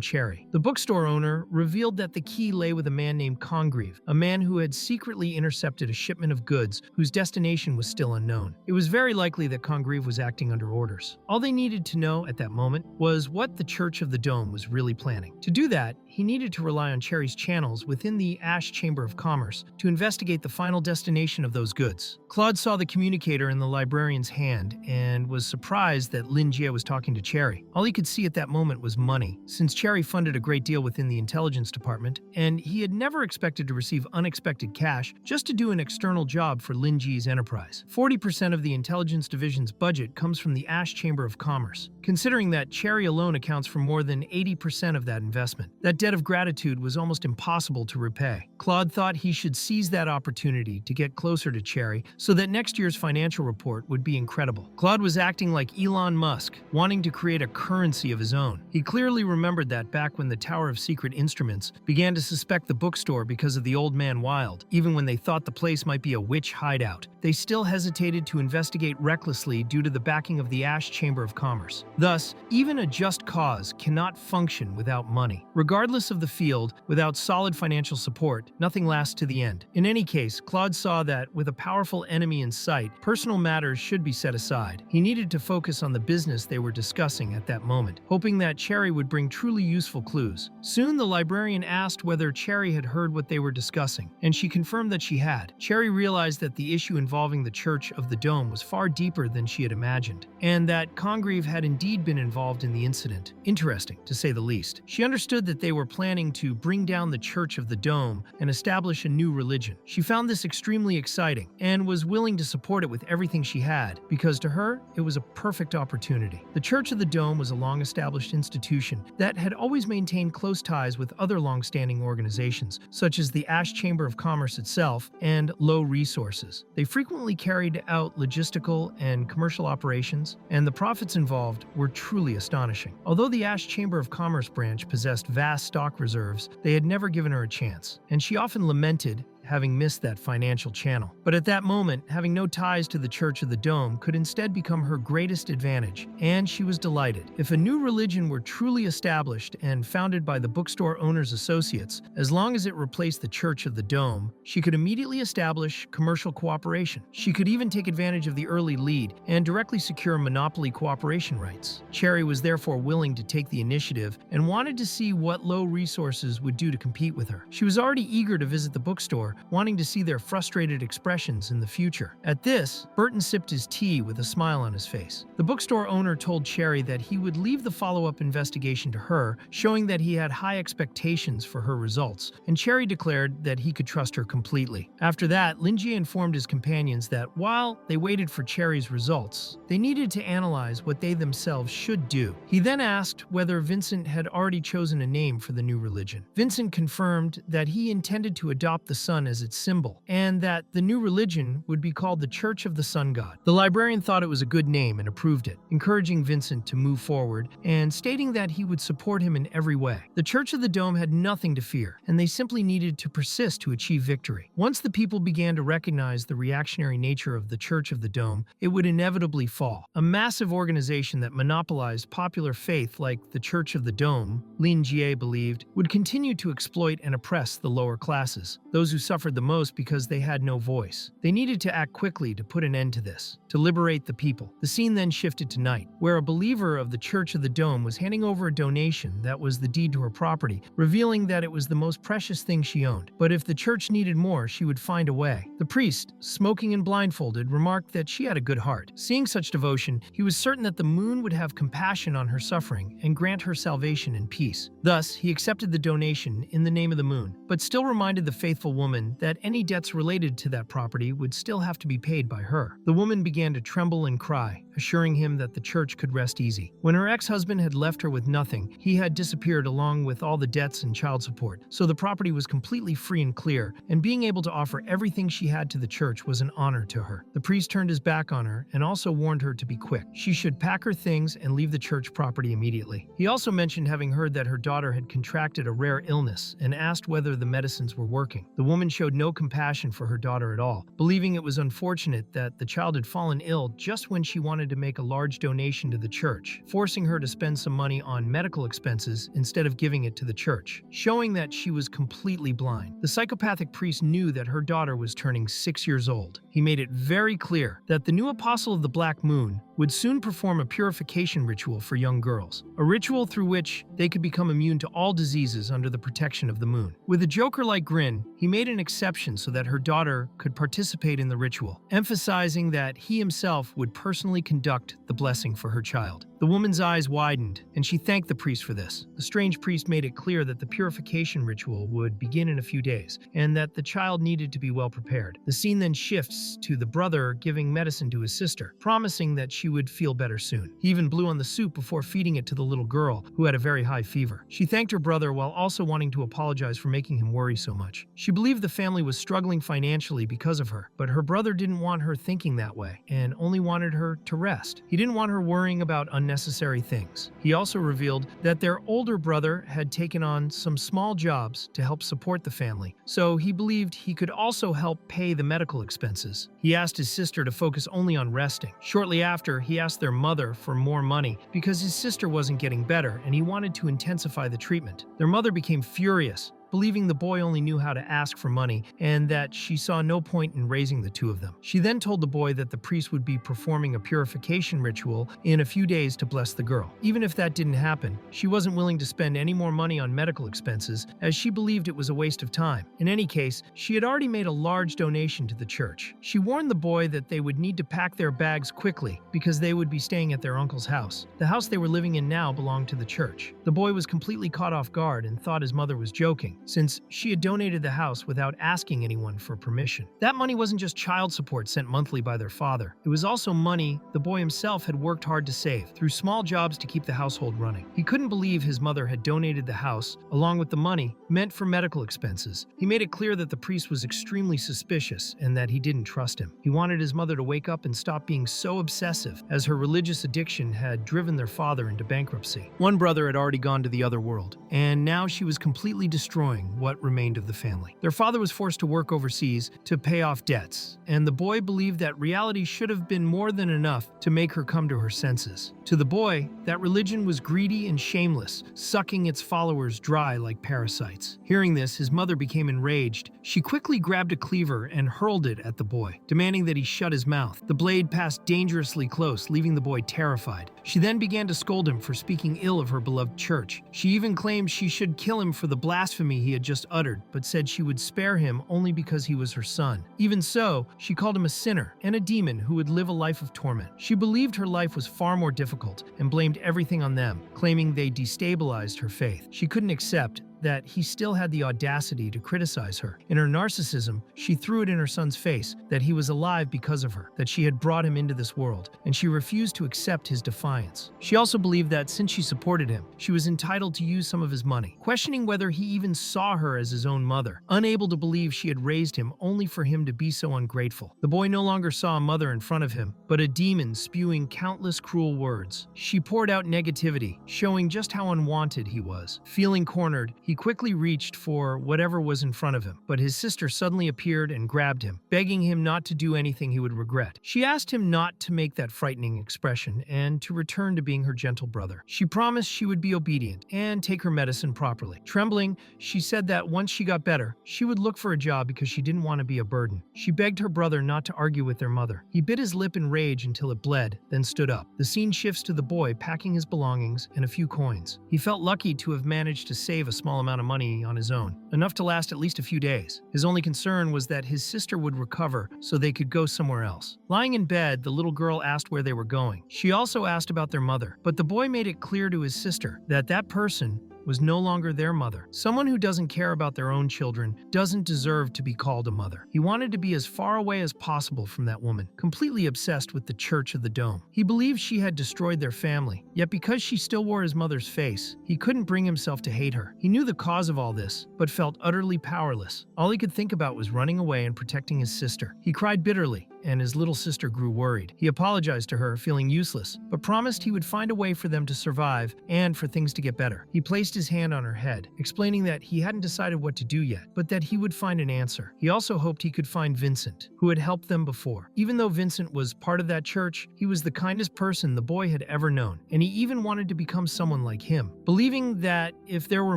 Cherry. The bookstore owner revealed that the key lay with a man named Congreve, a man who had secretly intercepted a shipment of goods whose destination was still unknown. It was very likely that Congreve was acting under orders. All they needed to know at that moment was what the Church of the Dome was really planning. To do that, he needed to rely on Cherry's channels within the Ash Chamber of Commerce to investigate the final destination of those goods. Claude saw the communicator in the librarian's hand and was surprised that Lingi was talking to Cherry. All he could see at that moment was money, since Cherry funded a great deal within the intelligence department, and he had never expected to receive unexpected cash just to do an external job for Lingi's enterprise. 40% of the intelligence division's budget comes from the Ash Chamber of Commerce, considering that Cherry alone accounts for more than 80% of that investment. That debt of gratitude was almost impossible to repay. Claude thought he should seize that opportunity to get closer to Cherry so that next year's financial report would be incredible. Claude was acting like Elon Musk, wanting to create a currency of his own. He clearly remembered that back when the Tower of Secret Instruments began to suspect the bookstore because of the Old Man Wild, even when they thought the place might be a witch hideout. They still hesitated to investigate recklessly due to the backing of the Ash Chamber of Commerce. Thus, even a just cause cannot function without money. Regardless of the field, without solid financial support, nothing lasts to the end. In any case, Claude saw that, with a powerful enemy in sight, personal matters should be set aside. He needed to focus on the business they were discussing at that moment, hoping that Cherry would bring truly useful clues. Soon, the librarian asked whether Cherry had heard what they were discussing, and she confirmed that she had. Cherry realized that the issue involving the Church of the Dome was far deeper than she had imagined, and that Congreve had indeed been involved in the incident. Interesting, to say the least. She understood that they were planning to bring down the Church of the Dome and establish a new religion. She found this extremely exciting and was willing to support it with everything she had, because to her, it was a perfect opportunity. The Church of the Dome was a long-established institution that had always maintained close ties with other long-standing organizations, such as the Ash Chamber of Commerce itself and Low Resources. They frequently carried out logistical and commercial operations, and the profits involved were truly astonishing. Although the Ash Chamber of Commerce branch possessed vast stock reserves, they had never given her a chance, and she often lamented having missed that financial channel. But at that moment, having no ties to the Church of the Dome could instead become her greatest advantage, and she was delighted. If a new religion were truly established and founded by the bookstore owner's associates, as long as it replaced the Church of the Dome, she could immediately establish commercial cooperation. She could even take advantage of the early lead and directly secure monopoly cooperation rights. Cherry was therefore willing to take the initiative and wanted to see what Low Resources would do to compete with her. She was already eager to visit the bookstore, wanting to see their frustrated expressions in the future. At this, Burton sipped his tea with a smile on his face. The bookstore owner told Cherry that he would leave the follow-up investigation to her, showing that he had high expectations for her results, and Cherry declared that he could trust her completely. After that, Lingi informed his companions that while they waited for Cherry's results, they needed to analyze what they themselves should do. He then asked whether Vincent had already chosen a name for the new religion. Vincent confirmed that he intended to adopt the sun as its symbol, and that the new religion would be called the Church of the Sun God. The librarian thought it was a good name and approved it, encouraging Vincent to move forward and stating that he would support him in every way. The Church of the Dome had nothing to fear, and they simply needed to persist to achieve victory. Once the people began to recognize the reactionary nature of the Church of the Dome, it would inevitably fall. A massive organization that monopolized popular faith like the Church of the Dome, Lingi believed, would continue to exploit and oppress the lower classes, those who suffered the most because they had no voice. They needed to act quickly to put an end to this, to liberate the people. The scene then shifted to night, where a believer of the Church of the Dome was handing over a donation that was the deed to her property, revealing that it was the most precious thing she owned. But if the church needed more, she would find a way. The priest, smoking and blindfolded, remarked that she had a good heart. Seeing such devotion, he was certain that the moon would have compassion on her suffering and grant her salvation and peace. Thus, he accepted the donation in the name of the moon, but still reminded the faithful woman that any debts related to that property would still have to be paid by her. The woman began to tremble and cry, assuring him that the church could rest easy. When her ex-husband had left her with nothing, he had disappeared along with all the debts and child support, so the property was completely free and clear, and being able to offer everything she had to the church was an honor to her. The priest turned his back on her and also warned her to be quick. She should pack her things and leave the church property immediately. He also mentioned having heard that her daughter had contracted a rare illness and asked whether the medicines were working. The woman showed no compassion for her daughter at all, believing it was unfortunate that the child had fallen ill just when she wanted to make a large donation to the church, forcing her to spend some money on medical expenses instead of giving it to the church, showing that she was completely blind. The psychopathic priest knew that her daughter was turning 6 years old. He made it very clear that the new apostle of the Black Moon would soon perform a purification ritual for young girls, a ritual through which they could become immune to all diseases under the protection of the moon. With a Joker-like grin, he made an exception so that her daughter could participate in the ritual, emphasizing that he himself would personally conduct the blessing for her child. The woman's eyes widened, and she thanked the priest for this. The strange priest made it clear that the purification ritual would begin in a few days, and that the child needed to be well prepared. The scene then shifts to the brother giving medicine to his sister, promising that she she would feel better soon. He even blew on the soup before feeding it to the little girl, who had a very high fever. She thanked her brother while also wanting to apologize for making him worry so much. She believed the family was struggling financially because of her, but her brother didn't want her thinking that way and only wanted her to rest. He didn't want her worrying about unnecessary things. He also revealed that their older brother had taken on some small jobs to help support the family, so he believed he could also help pay the medical expenses. He asked his sister to focus only on resting. Shortly after, he asked their mother for more money because his sister wasn't getting better and he wanted to intensify the treatment. Their mother became furious, believing the boy only knew how to ask for money and that she saw no point in raising the two of them. She then told the boy that the priest would be performing a purification ritual in a few days to bless the girl. Even if that didn't happen, she wasn't willing to spend any more money on medical expenses as she believed it was a waste of time. In any case, she had already made a large donation to the church. She warned the boy that they would need to pack their bags quickly because they would be staying at their uncle's house. The house they were living in now belonged to the church. The boy was completely caught off guard and thought his mother was joking, since she had donated the house without asking anyone for permission. That money wasn't just child support sent monthly by their father. It was also money the boy himself had worked hard to save through small jobs to keep the household running. He couldn't believe his mother had donated the house, along with the money, meant for medical expenses. He made it clear that the priest was extremely suspicious and that he didn't trust him. He wanted his mother to wake up and stop being so obsessive, as her religious addiction had driven their father into bankruptcy. One brother had already gone to the other world, and now she was completely destroying what remained of the family. Their father was forced to work overseas to pay off debts, and the boy believed that reality should have been more than enough to make her come to her senses. To the boy, that religion was greedy and shameless, sucking its followers dry like parasites. Hearing this, his mother became enraged. She quickly grabbed a cleaver and hurled it at the boy, demanding that he shut his mouth. The blade passed dangerously close, leaving the boy terrified. She then began to scold him for speaking ill of her beloved church. She even claimed she should kill him for the blasphemy he had just uttered, but said she would spare him only because he was her son. Even so, she called him a sinner and a demon who would live a life of torment. She believed her life was far more difficult and blamed everything on them, claiming they destabilized her faith. She couldn't accept that he still had the audacity to criticize her. In her narcissism, she threw it in her son's face that he was alive because of her, that she had brought him into this world, and she refused to accept his defiance. She also believed that since she supported him, she was entitled to use some of his money, questioning whether he even saw her as his own mother, unable to believe she had raised him only for him to be so ungrateful. The boy no longer saw a mother in front of him, but a demon spewing countless cruel words. She poured out negativity, showing just how unwanted he was. Feeling cornered, he quickly reached for whatever was in front of him, but his sister suddenly appeared and grabbed him, begging him not to do anything he would regret. She asked him not to make that frightening expression and to return to being her gentle brother. She promised she would be obedient and take her medicine properly. Trembling, she said that once she got better, she would look for a job because she didn't want to be a burden. She begged her brother not to argue with their mother. He bit his lip in rage until it bled, then stood up. The scene shifts to the boy packing his belongings and a few coins. He felt lucky to have managed to save a small amount of money on his own, enough to last at least a few days. His only concern was that his sister would recover so they could go somewhere else. Lying in bed, the little girl asked where they were going. She also asked about their mother, but the boy made it clear to his sister that that person was no longer their mother. Someone who doesn't care about their own children doesn't deserve to be called a mother. He wanted to be as far away as possible from that woman, completely obsessed with the Church of the Dome. He believed she had destroyed their family, yet because she still wore his mother's face, he couldn't bring himself to hate her. He knew the cause of all this, but felt utterly powerless. All he could think about was running away and protecting his sister. He cried bitterly, and his little sister grew worried. He apologized to her, feeling useless, but promised he would find a way for them to survive and for things to get better. He placed his hand on her head, explaining that he hadn't decided what to do yet, but that he would find an answer. He also hoped he could find Vincent, who had helped them before. Even though Vincent was part of that church, he was the kindest person the boy had ever known, and he even wanted to become someone like him, believing that if there were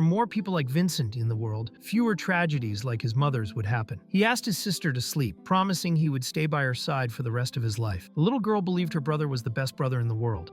more people like Vincent in the world, fewer tragedies like his mother's would happen. He asked his sister to sleep, promising he would stay by her side for the rest of his life. The little girl believed her brother was the best brother in the world.